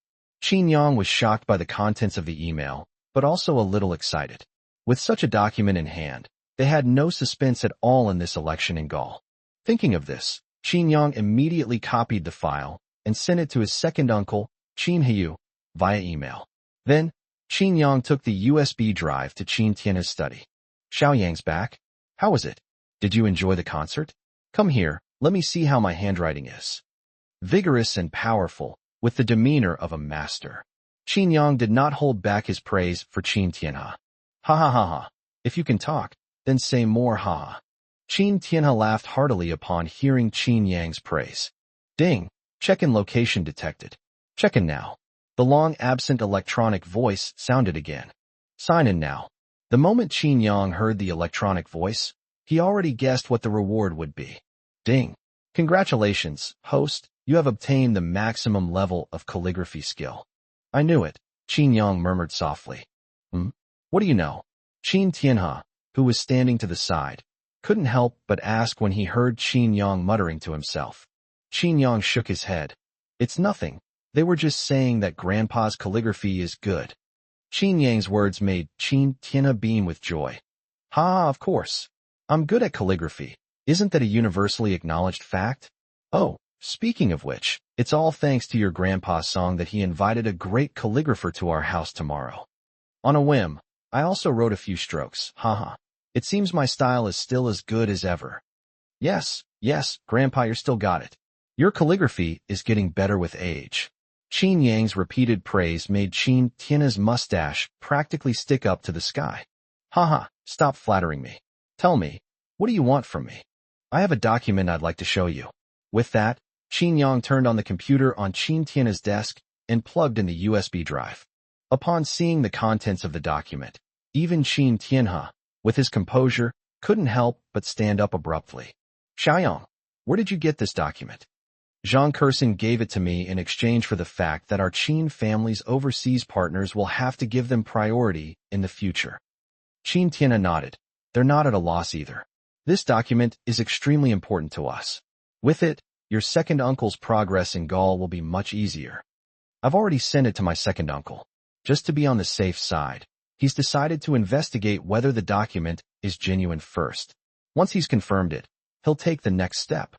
Qin Yang was shocked by the contents of the email, but also a little excited. With such a document in hand, They had no suspense at all in this election in Gaul. Thinking of this, Qin Yang immediately copied the file and sent it to his second uncle, Qin Hiu, via email. Then, Qin Yang took the USB drive to Qin Tian's study. Xiaoyang's back. How was it? Did you enjoy the concert? Come here, let me see how my handwriting is. Vigorous and powerful, with the demeanor of a master. Qin Yang did not hold back his praise for Qin Tianhe. Ha ha ha ha. If you can talk, then say more ha ha. Qin Tianhe laughed heartily upon hearing Qin Yang's praise. Ding! Check-in location detected. Check-in now. The long-absent electronic voice sounded again. Sign in now. The moment Qin Yang heard the electronic voice, he already guessed what the reward would be. Ding! Congratulations, host, you have obtained the maximum level of calligraphy skill. I knew it, Qin Yang murmured softly. What do you know? Qin Tianhe, who was standing to the side, couldn't help but ask when he heard Qin Yang muttering to himself. Qin Yang shook his head. It's nothing. They were just saying that Grandpa's calligraphy is good. Qin Yang's words made Qin Tianhe beam with joy. Ha, of course. I'm good at calligraphy. Isn't that a universally acknowledged fact? Oh, speaking of which, it's all thanks to your grandpa's song that he invited a great calligrapher to our house tomorrow. On a whim, I also wrote a few strokes, haha. It seems my style is still as good as ever. Yes, Grandpa, you still got it. Your calligraphy is getting better with age. Qin Yang's repeated praise made Qin Tianhe's mustache practically stick up to the sky. Haha, stop flattering me. Tell me, what do you want from me? I have a document I'd like to show you. With that, Qin Yang turned on the computer on Qin Tianhe's desk and plugged in the USB drive. Upon seeing the contents of the document, even Qin Tianhe, with his composure, couldn't help but stand up abruptly. Xiaoyang, where did you get this document? Zhang Kersen gave it to me in exchange for the fact that our Qin family's overseas partners will have to give them priority in the future. Qin Tianhe nodded. They're not at a loss either. This document is extremely important to us. With it, your second uncle's progress in Gaul will be much easier. I've already sent it to my second uncle. Just to be on the safe side, he's decided to investigate whether the document is genuine first. Once he's confirmed it, he'll take the next step.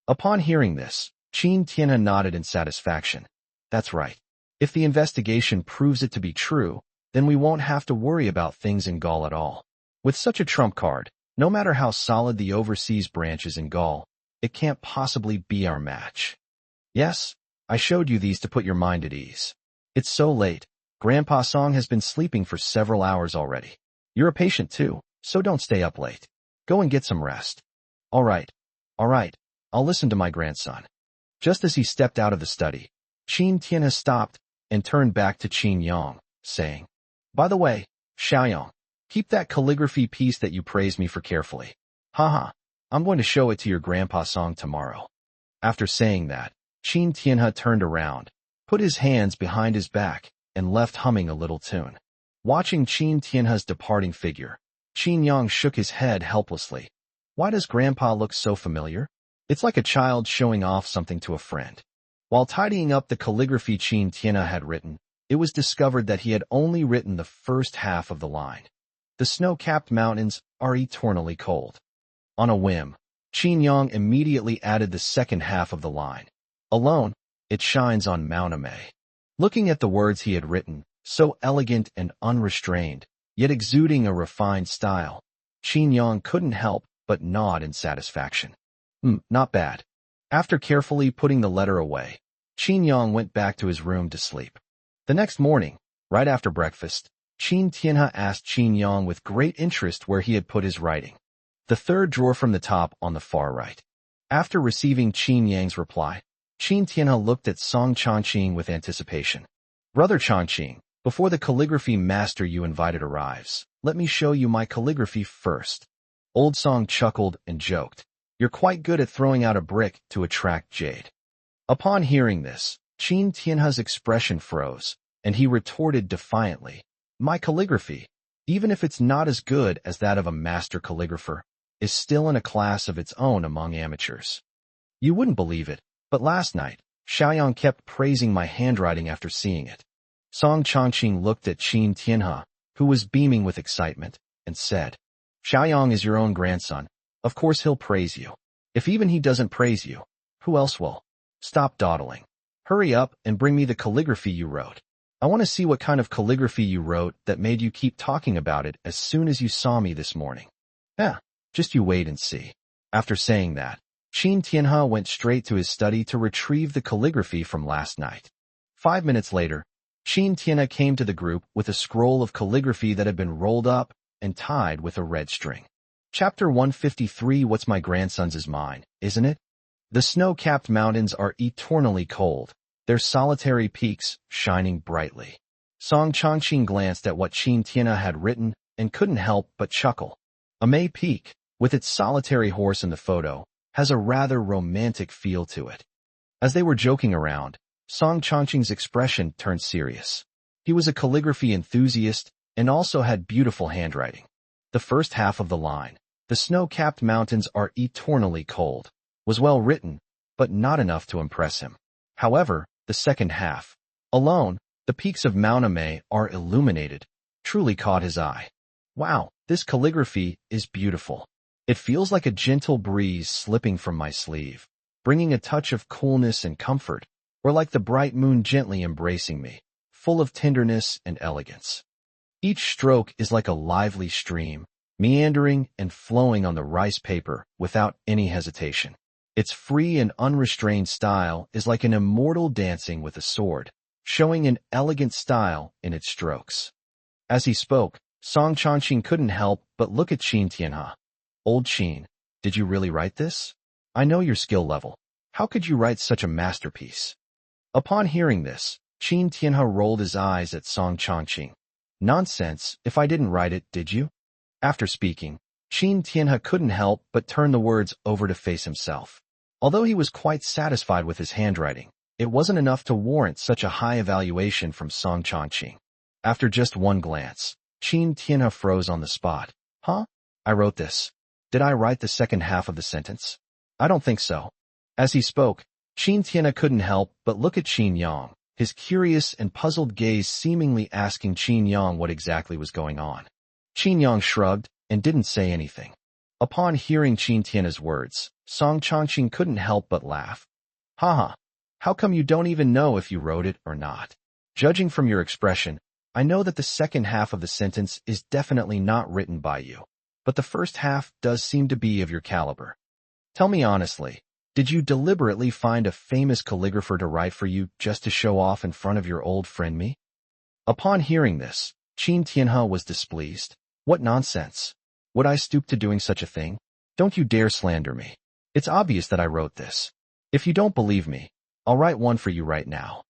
Upon hearing this, Qin Tianhe nodded in satisfaction. That's right. If the investigation proves it to be true, then we won't have to worry about things in Gaul at all. With such a trump card, no matter how solid the overseas branch is in Gaul, it can't possibly be our match. Yes, I showed you these to put your mind at ease. It's so late. Grandpa Song has been sleeping for several hours already. You're a patient too, so don't stay up late. Go and get some rest. All right, I'll listen to my grandson. Just as he stepped out of the study, Qin Tianhe stopped and turned back to Qin Yang, saying, By the way, Xiaoyang, keep that calligraphy piece that you praised me for carefully. Haha, I'm going to show it to your Grandpa Song tomorrow. After saying that, Qin Tianhe turned around, put his hands behind his back, and left humming a little tune. Watching Qin Tianhe's departing figure, Qin Yang shook his head helplessly. Why does Grandpa look so familiar? It's like a child showing off something to a friend. While tidying up the calligraphy Qin Tianhe had written, it was discovered that he had only written the first half of the line. The snow-capped mountains are eternally cold. On a whim, Qin Yang immediately added the second half of the line. Alone, it shines on Mount Amei. Looking at the words he had written, so elegant and unrestrained, yet exuding a refined style, Qin Yang couldn't help but nod in satisfaction. Not bad. After carefully putting the letter away, Qin Yang went back to his room to sleep. The next morning, right after breakfast, Qin Tianhe asked Qin Yang with great interest where he had put his writing. The third drawer from the top on the far right. After receiving Qin Yang's reply, Qin Tianhe looked at Song Chongqing with anticipation. Brother Chongqing, before the calligraphy master you invited arrives, let me show you my calligraphy first. Old Song chuckled and joked. You're quite good at throwing out a brick to attract jade. Upon hearing this, Qin Tianhe's expression froze, and he retorted defiantly, My calligraphy, even if it's not as good as that of a master calligrapher, is still in a class of its own among amateurs. You wouldn't believe it, but last night, Xiaoyang kept praising my handwriting after seeing it. Song Chongqing looked at Qin Tianhe, who was beaming with excitement, and said, Xiaoyang is your own grandson. Of course he'll praise you. If even he doesn't praise you, who else will? Stop dawdling. Hurry up and bring me the calligraphy you wrote. I want to see what kind of calligraphy you wrote that made you keep talking about it as soon as you saw me this morning. Just you wait and see. After saying that, Qin Tianhe went straight to his study to retrieve the calligraphy from last night. 5 minutes later, Qin Tianhe came to the group with a scroll of calligraphy that had been rolled up and tied with a red string. Chapter 153. What's my grandson's is mine, isn't it? The snow-capped mountains are eternally cold, their solitary peaks shining brightly. Song Chongqing glanced at what Qin Tianhe had written and couldn't help but chuckle. A May Peak, with its solitary horse in the photo, has a rather romantic feel to it. As they were joking around, Song Chongqing's expression turned serious. He was a calligraphy enthusiast and also had beautiful handwriting. The first half of the line, "The snow-capped mountains are eternally cold," was well written, but not enough to impress him. However, the second half, "Alone, the peaks of Mount Amei are illuminated," truly caught his eye. Wow, this calligraphy is beautiful. It feels like a gentle breeze slipping from my sleeve, bringing a touch of coolness and comfort, or like the bright moon gently embracing me, full of tenderness and elegance. Each stroke is like a lively stream, meandering and flowing on the rice paper without any hesitation. Its free and unrestrained style is like an immortal dancing with a sword, showing an elegant style in its strokes. As he spoke, Song Chongqing couldn't help but look at Qin Tianhe. Old Qin, did you really write this? I know your skill level. How could you write such a masterpiece? Upon hearing this, Qin Tianhe rolled his eyes at Song Chongqing. Nonsense, if I didn't write it, did you? After speaking, Qin Tianhe couldn't help but turn the words over to face himself. Although he was quite satisfied with his handwriting, it wasn't enough to warrant such a high evaluation from Song Chongqing. After just one glance, Qin Tianhe froze on the spot. Huh? I wrote this. Did I write the second half of the sentence? I don't think so. As he spoke, Qin Tianhe couldn't help but look at Qin Yang, his curious and puzzled gaze seemingly asking Qin Yang what exactly was going on. Qin Yang shrugged and didn't say anything. Upon hearing Qin Tianhe's words, Song Chongqing couldn't help but laugh. Haha, how come you don't even know if you wrote it or not? Judging from your expression, I know that the second half of the sentence is definitely not written by you, but the first half does seem to be of your caliber. Tell me honestly, did you deliberately find a famous calligrapher to write for you just to show off in front of your old friend me? Upon hearing this, Qin Tianhe was displeased. What nonsense! Would I stoop to doing such a thing? Don't you dare slander me. It's obvious that I wrote this. If you don't believe me, I'll write one for you right now.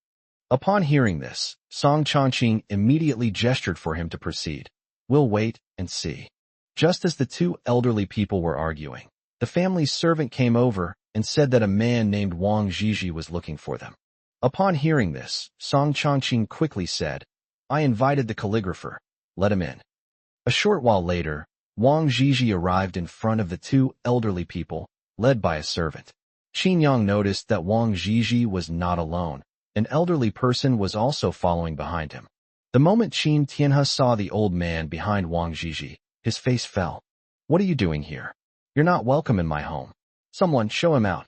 Upon hearing this, Song Chongqing immediately gestured for him to proceed. We'll wait and see. Just as the two elderly people were arguing, the family's servant came over and said that a man named Wang Zhizhi was looking for them. Upon hearing this, Song Chongqing quickly said, I invited the calligrapher. Let him in. A short while later, Wang Zhizhi arrived in front of the two elderly people, led by a servant. Qin Yang noticed that Wang Zhizhi was not alone. An elderly person was also following behind him. The moment Qin Tianhe saw the old man behind Wang Zhizhi, his face fell. What are you doing here? You're not welcome in my home. Someone show him out.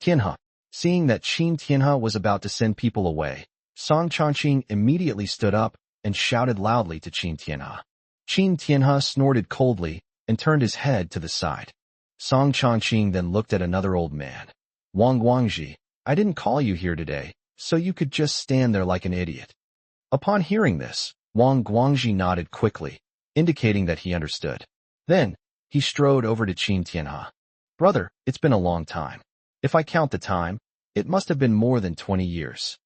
Tianhe. Seeing that Qin Tianhe was about to send people away, Song Chongqing immediately stood up and shouted loudly to Qin Tianhe. Qin Tianhe snorted coldly and turned his head to the side. Song Chongqing then looked at another old man. Wang Guangji, I didn't call you here today, so you could just stand there like an idiot. Upon hearing this, Wang Guangji nodded quickly, indicating that he understood. Then, he strode over to Qin Tianhe. Brother, it's been a long time. If I count the time, it must have been more than 20 years.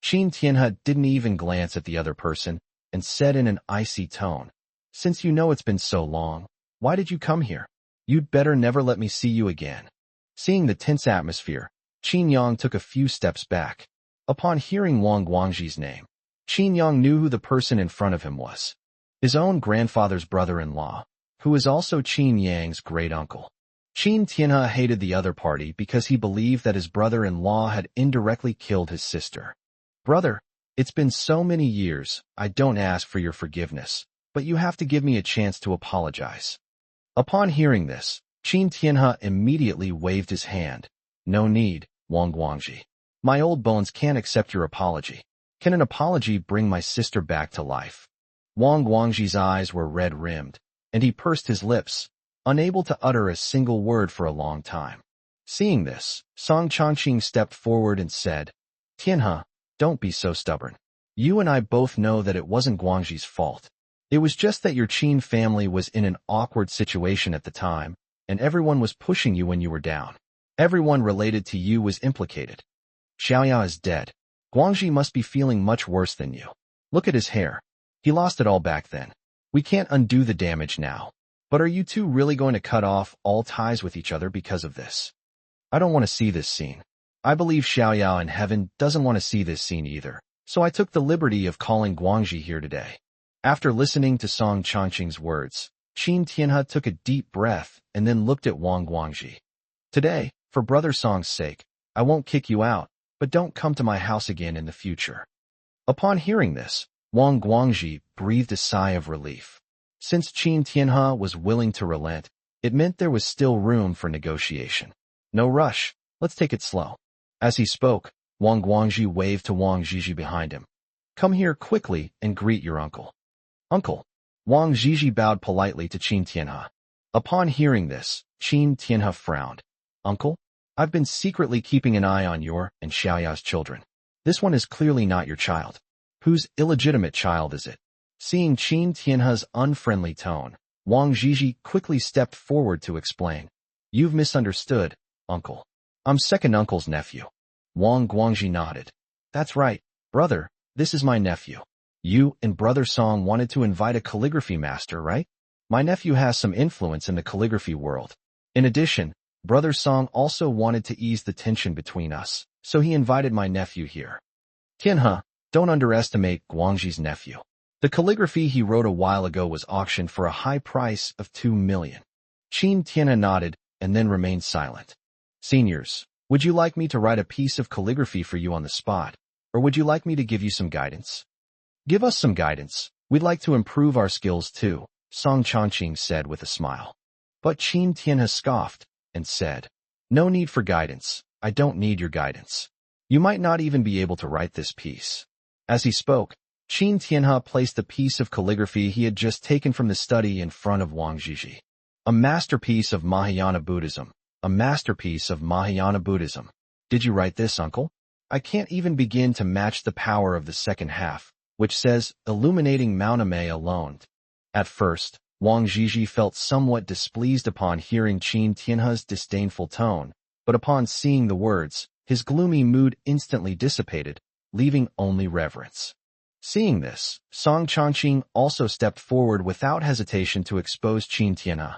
Qin Tianhe didn't even glance at the other person and said in an icy tone, Since you know it's been so long, why did you come here? You'd better never let me see you again. Seeing the tense atmosphere, Qin Yang took a few steps back. Upon hearing Wang Guangji's name, Qin Yang knew who the person in front of him was. His own grandfather's brother-in-law, who is also Qin Yang's great-uncle. Qin Tianhe hated the other party because he believed that his brother-in-law had indirectly killed his sister. Brother, it's been so many years, I don't ask for your forgiveness, but you have to give me a chance to apologize. Upon hearing this, Qin Tianhe immediately waved his hand. No need, Wang Guangji. My old bones can't accept your apology. Can an apology bring my sister back to life? Wang Guangji's eyes were red-rimmed, and he pursed his lips, unable to utter a single word for a long time. Seeing this, Song Chongqing stepped forward and said, Tianhe, don't be so stubborn. You and I both know that it wasn't Guangji's fault. It was just that your Qin family was in an awkward situation at the time, and everyone was pushing you when you were down. Everyone related to you was implicated. Xiaoya is dead. Guangji must be feeling much worse than you. Look at his hair. He lost it all back then. We can't undo the damage now. But are you two really going to cut off all ties with each other because of this? I don't want to see this scene. I believe Xiaoya in heaven doesn't want to see this scene either, so I took the liberty of calling Guangji here today. After listening to Song Chongqing's words, Qin Tianhe took a deep breath and then looked at Wang Guangji. Today, for Brother Song's sake, I won't kick you out, but don't come to my house again in the future. Upon hearing this, Wang Guangji breathed a sigh of relief. Since Qin Tianhe was willing to relent, it meant there was still room for negotiation. No rush, let's take it slow. As he spoke, Wang Guangji waved to Wang Zhizhi behind him. Come here quickly and greet your uncle. Uncle. Wang Zhizhi bowed politely to Qin Tianhe. Upon hearing this, Qin Tianhe frowned. Uncle? I've been secretly keeping an eye on your and Xiaoya's children. This one is clearly not your child. Whose illegitimate child is it? Seeing Qin Tianhe's unfriendly tone, Wang Zhizhi quickly stepped forward to explain. You've misunderstood, uncle. I'm second uncle's nephew. Wang Guangji nodded. That's right, brother, this is my nephew. You and Brother Song wanted to invite a calligraphy master, right? My nephew has some influence in the calligraphy world. In addition, Brother Song also wanted to ease the tension between us, so he invited my nephew here. Tianhe, don't underestimate Guangji's nephew. The calligraphy he wrote a while ago was auctioned for a high price of 2 million. Qin Tianhe nodded and then remained silent. Seniors, would you like me to write a piece of calligraphy for you on the spot, or would you like me to give you some guidance? Give us some guidance. We'd like to improve our skills too, Song Chongqing said with a smile. But Qin Tianhe scoffed and said, No need for guidance. I don't need your guidance. You might not even be able to write this piece. As he spoke, Qin Tianhe placed the piece of calligraphy he had just taken from the study in front of Wang Zhizhi. A masterpiece of Mahayana Buddhism. A masterpiece of Mahayana Buddhism. Did you write this, uncle? I can't even begin to match the power of the second half, which says, illuminating Mauname alone. At first, Wang Zhizhi felt somewhat displeased upon hearing Qin Tianhe's disdainful tone, but upon seeing the words, his gloomy mood instantly dissipated, leaving only reverence. Seeing this, Song Chongqing also stepped forward without hesitation to expose Qin Tianhe.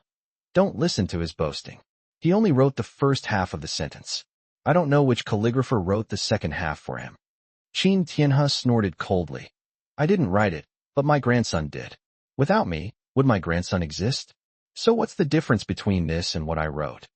Don't listen to his boasting. He only wrote the first half of the sentence. I don't know which calligrapher wrote the second half for him. Qin Tianhe snorted coldly. I didn't write it, but my grandson did. Without me, would my grandson exist? So what's the difference between this and what I wrote?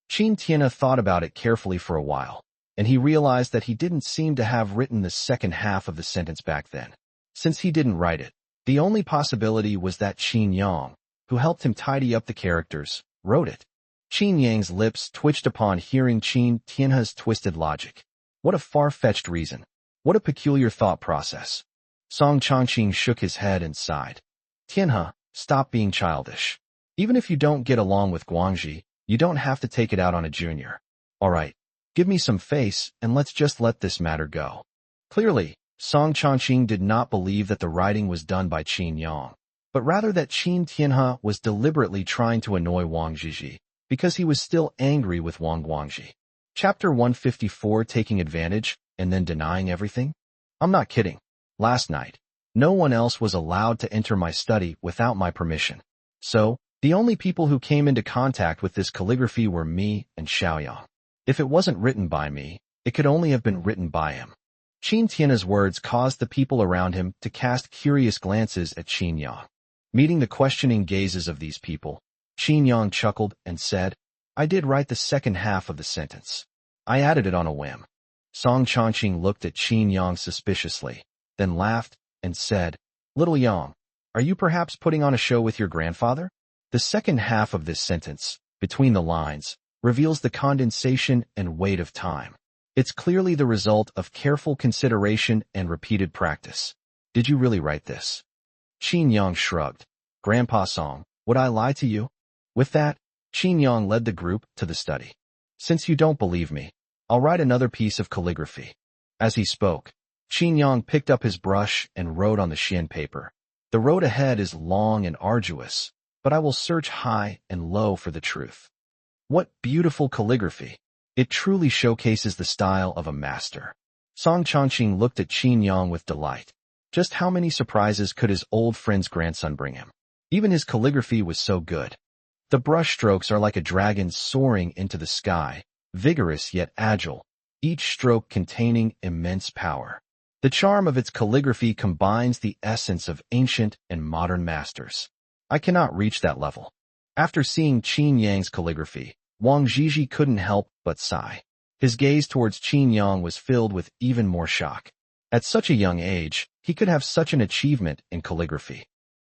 Qin Tianhe thought about it carefully for a while, and he realized that he didn't seem to have written the second half of the sentence back then. Since he didn't write it, the only possibility was that Qin Yang, who helped him tidy up the characters, wrote it. Qin Yang's lips twitched upon hearing Qin Tianhe's twisted logic. What a far-fetched reason. What a peculiar thought process. Song Chongqing shook his head and sighed. Tianhe, stop being childish. Even if you don't get along with Guangji, you don't have to take it out on a junior. All right, give me some face and let's just let this matter go. Clearly, Song Chongqing did not believe that the writing was done by Qin Yang, but rather that Qin Tianhe was deliberately trying to annoy Wang Zhizhi, because he was still angry with Wang Guangji. Chapter 154, Taking Advantage, and then Denying Everything? I'm not kidding. Last night, no one else was allowed to enter my study without my permission. So, the only people who came into contact with this calligraphy were me and Xiaoyang. If it wasn't written by me, it could only have been written by him. Qin Tianhe's words caused the people around him to cast curious glances at Qin Yang. Meeting the questioning gazes of these people, Qin Yang chuckled and said, I did write the second half of the sentence. I added it on a whim. Song Chongqing looked at Qin Yang suspiciously, then laughed and said, Little Yang, are you perhaps putting on a show with your grandfather? The second half of this sentence, between the lines, reveals the condensation and weight of time. It's clearly the result of careful consideration and repeated practice. Did you really write this? Qin Yang shrugged. Grandpa Song, would I lie to you? With that, Qin Yang led the group to the study. Since you don't believe me, I'll write another piece of calligraphy. As he spoke, Qin Yang picked up his brush and wrote on the Xian paper. The road ahead is long and arduous, but I will search high and low for the truth. What beautiful calligraphy! It truly showcases the style of a master. Song Chongqing looked at Qin Yang with delight. Just how many surprises could his old friend's grandson bring him? Even his calligraphy was so good. The brushstrokes are like a dragon soaring into the sky, vigorous yet agile, each stroke containing immense power. The charm of its calligraphy combines the essence of ancient and modern masters. I cannot reach that level. After seeing Qin Yang's calligraphy, Wang Zhizhi couldn't help but sigh. His gaze towards Qin Yang was filled with even more shock. At such a young age, he could have such an achievement in calligraphy.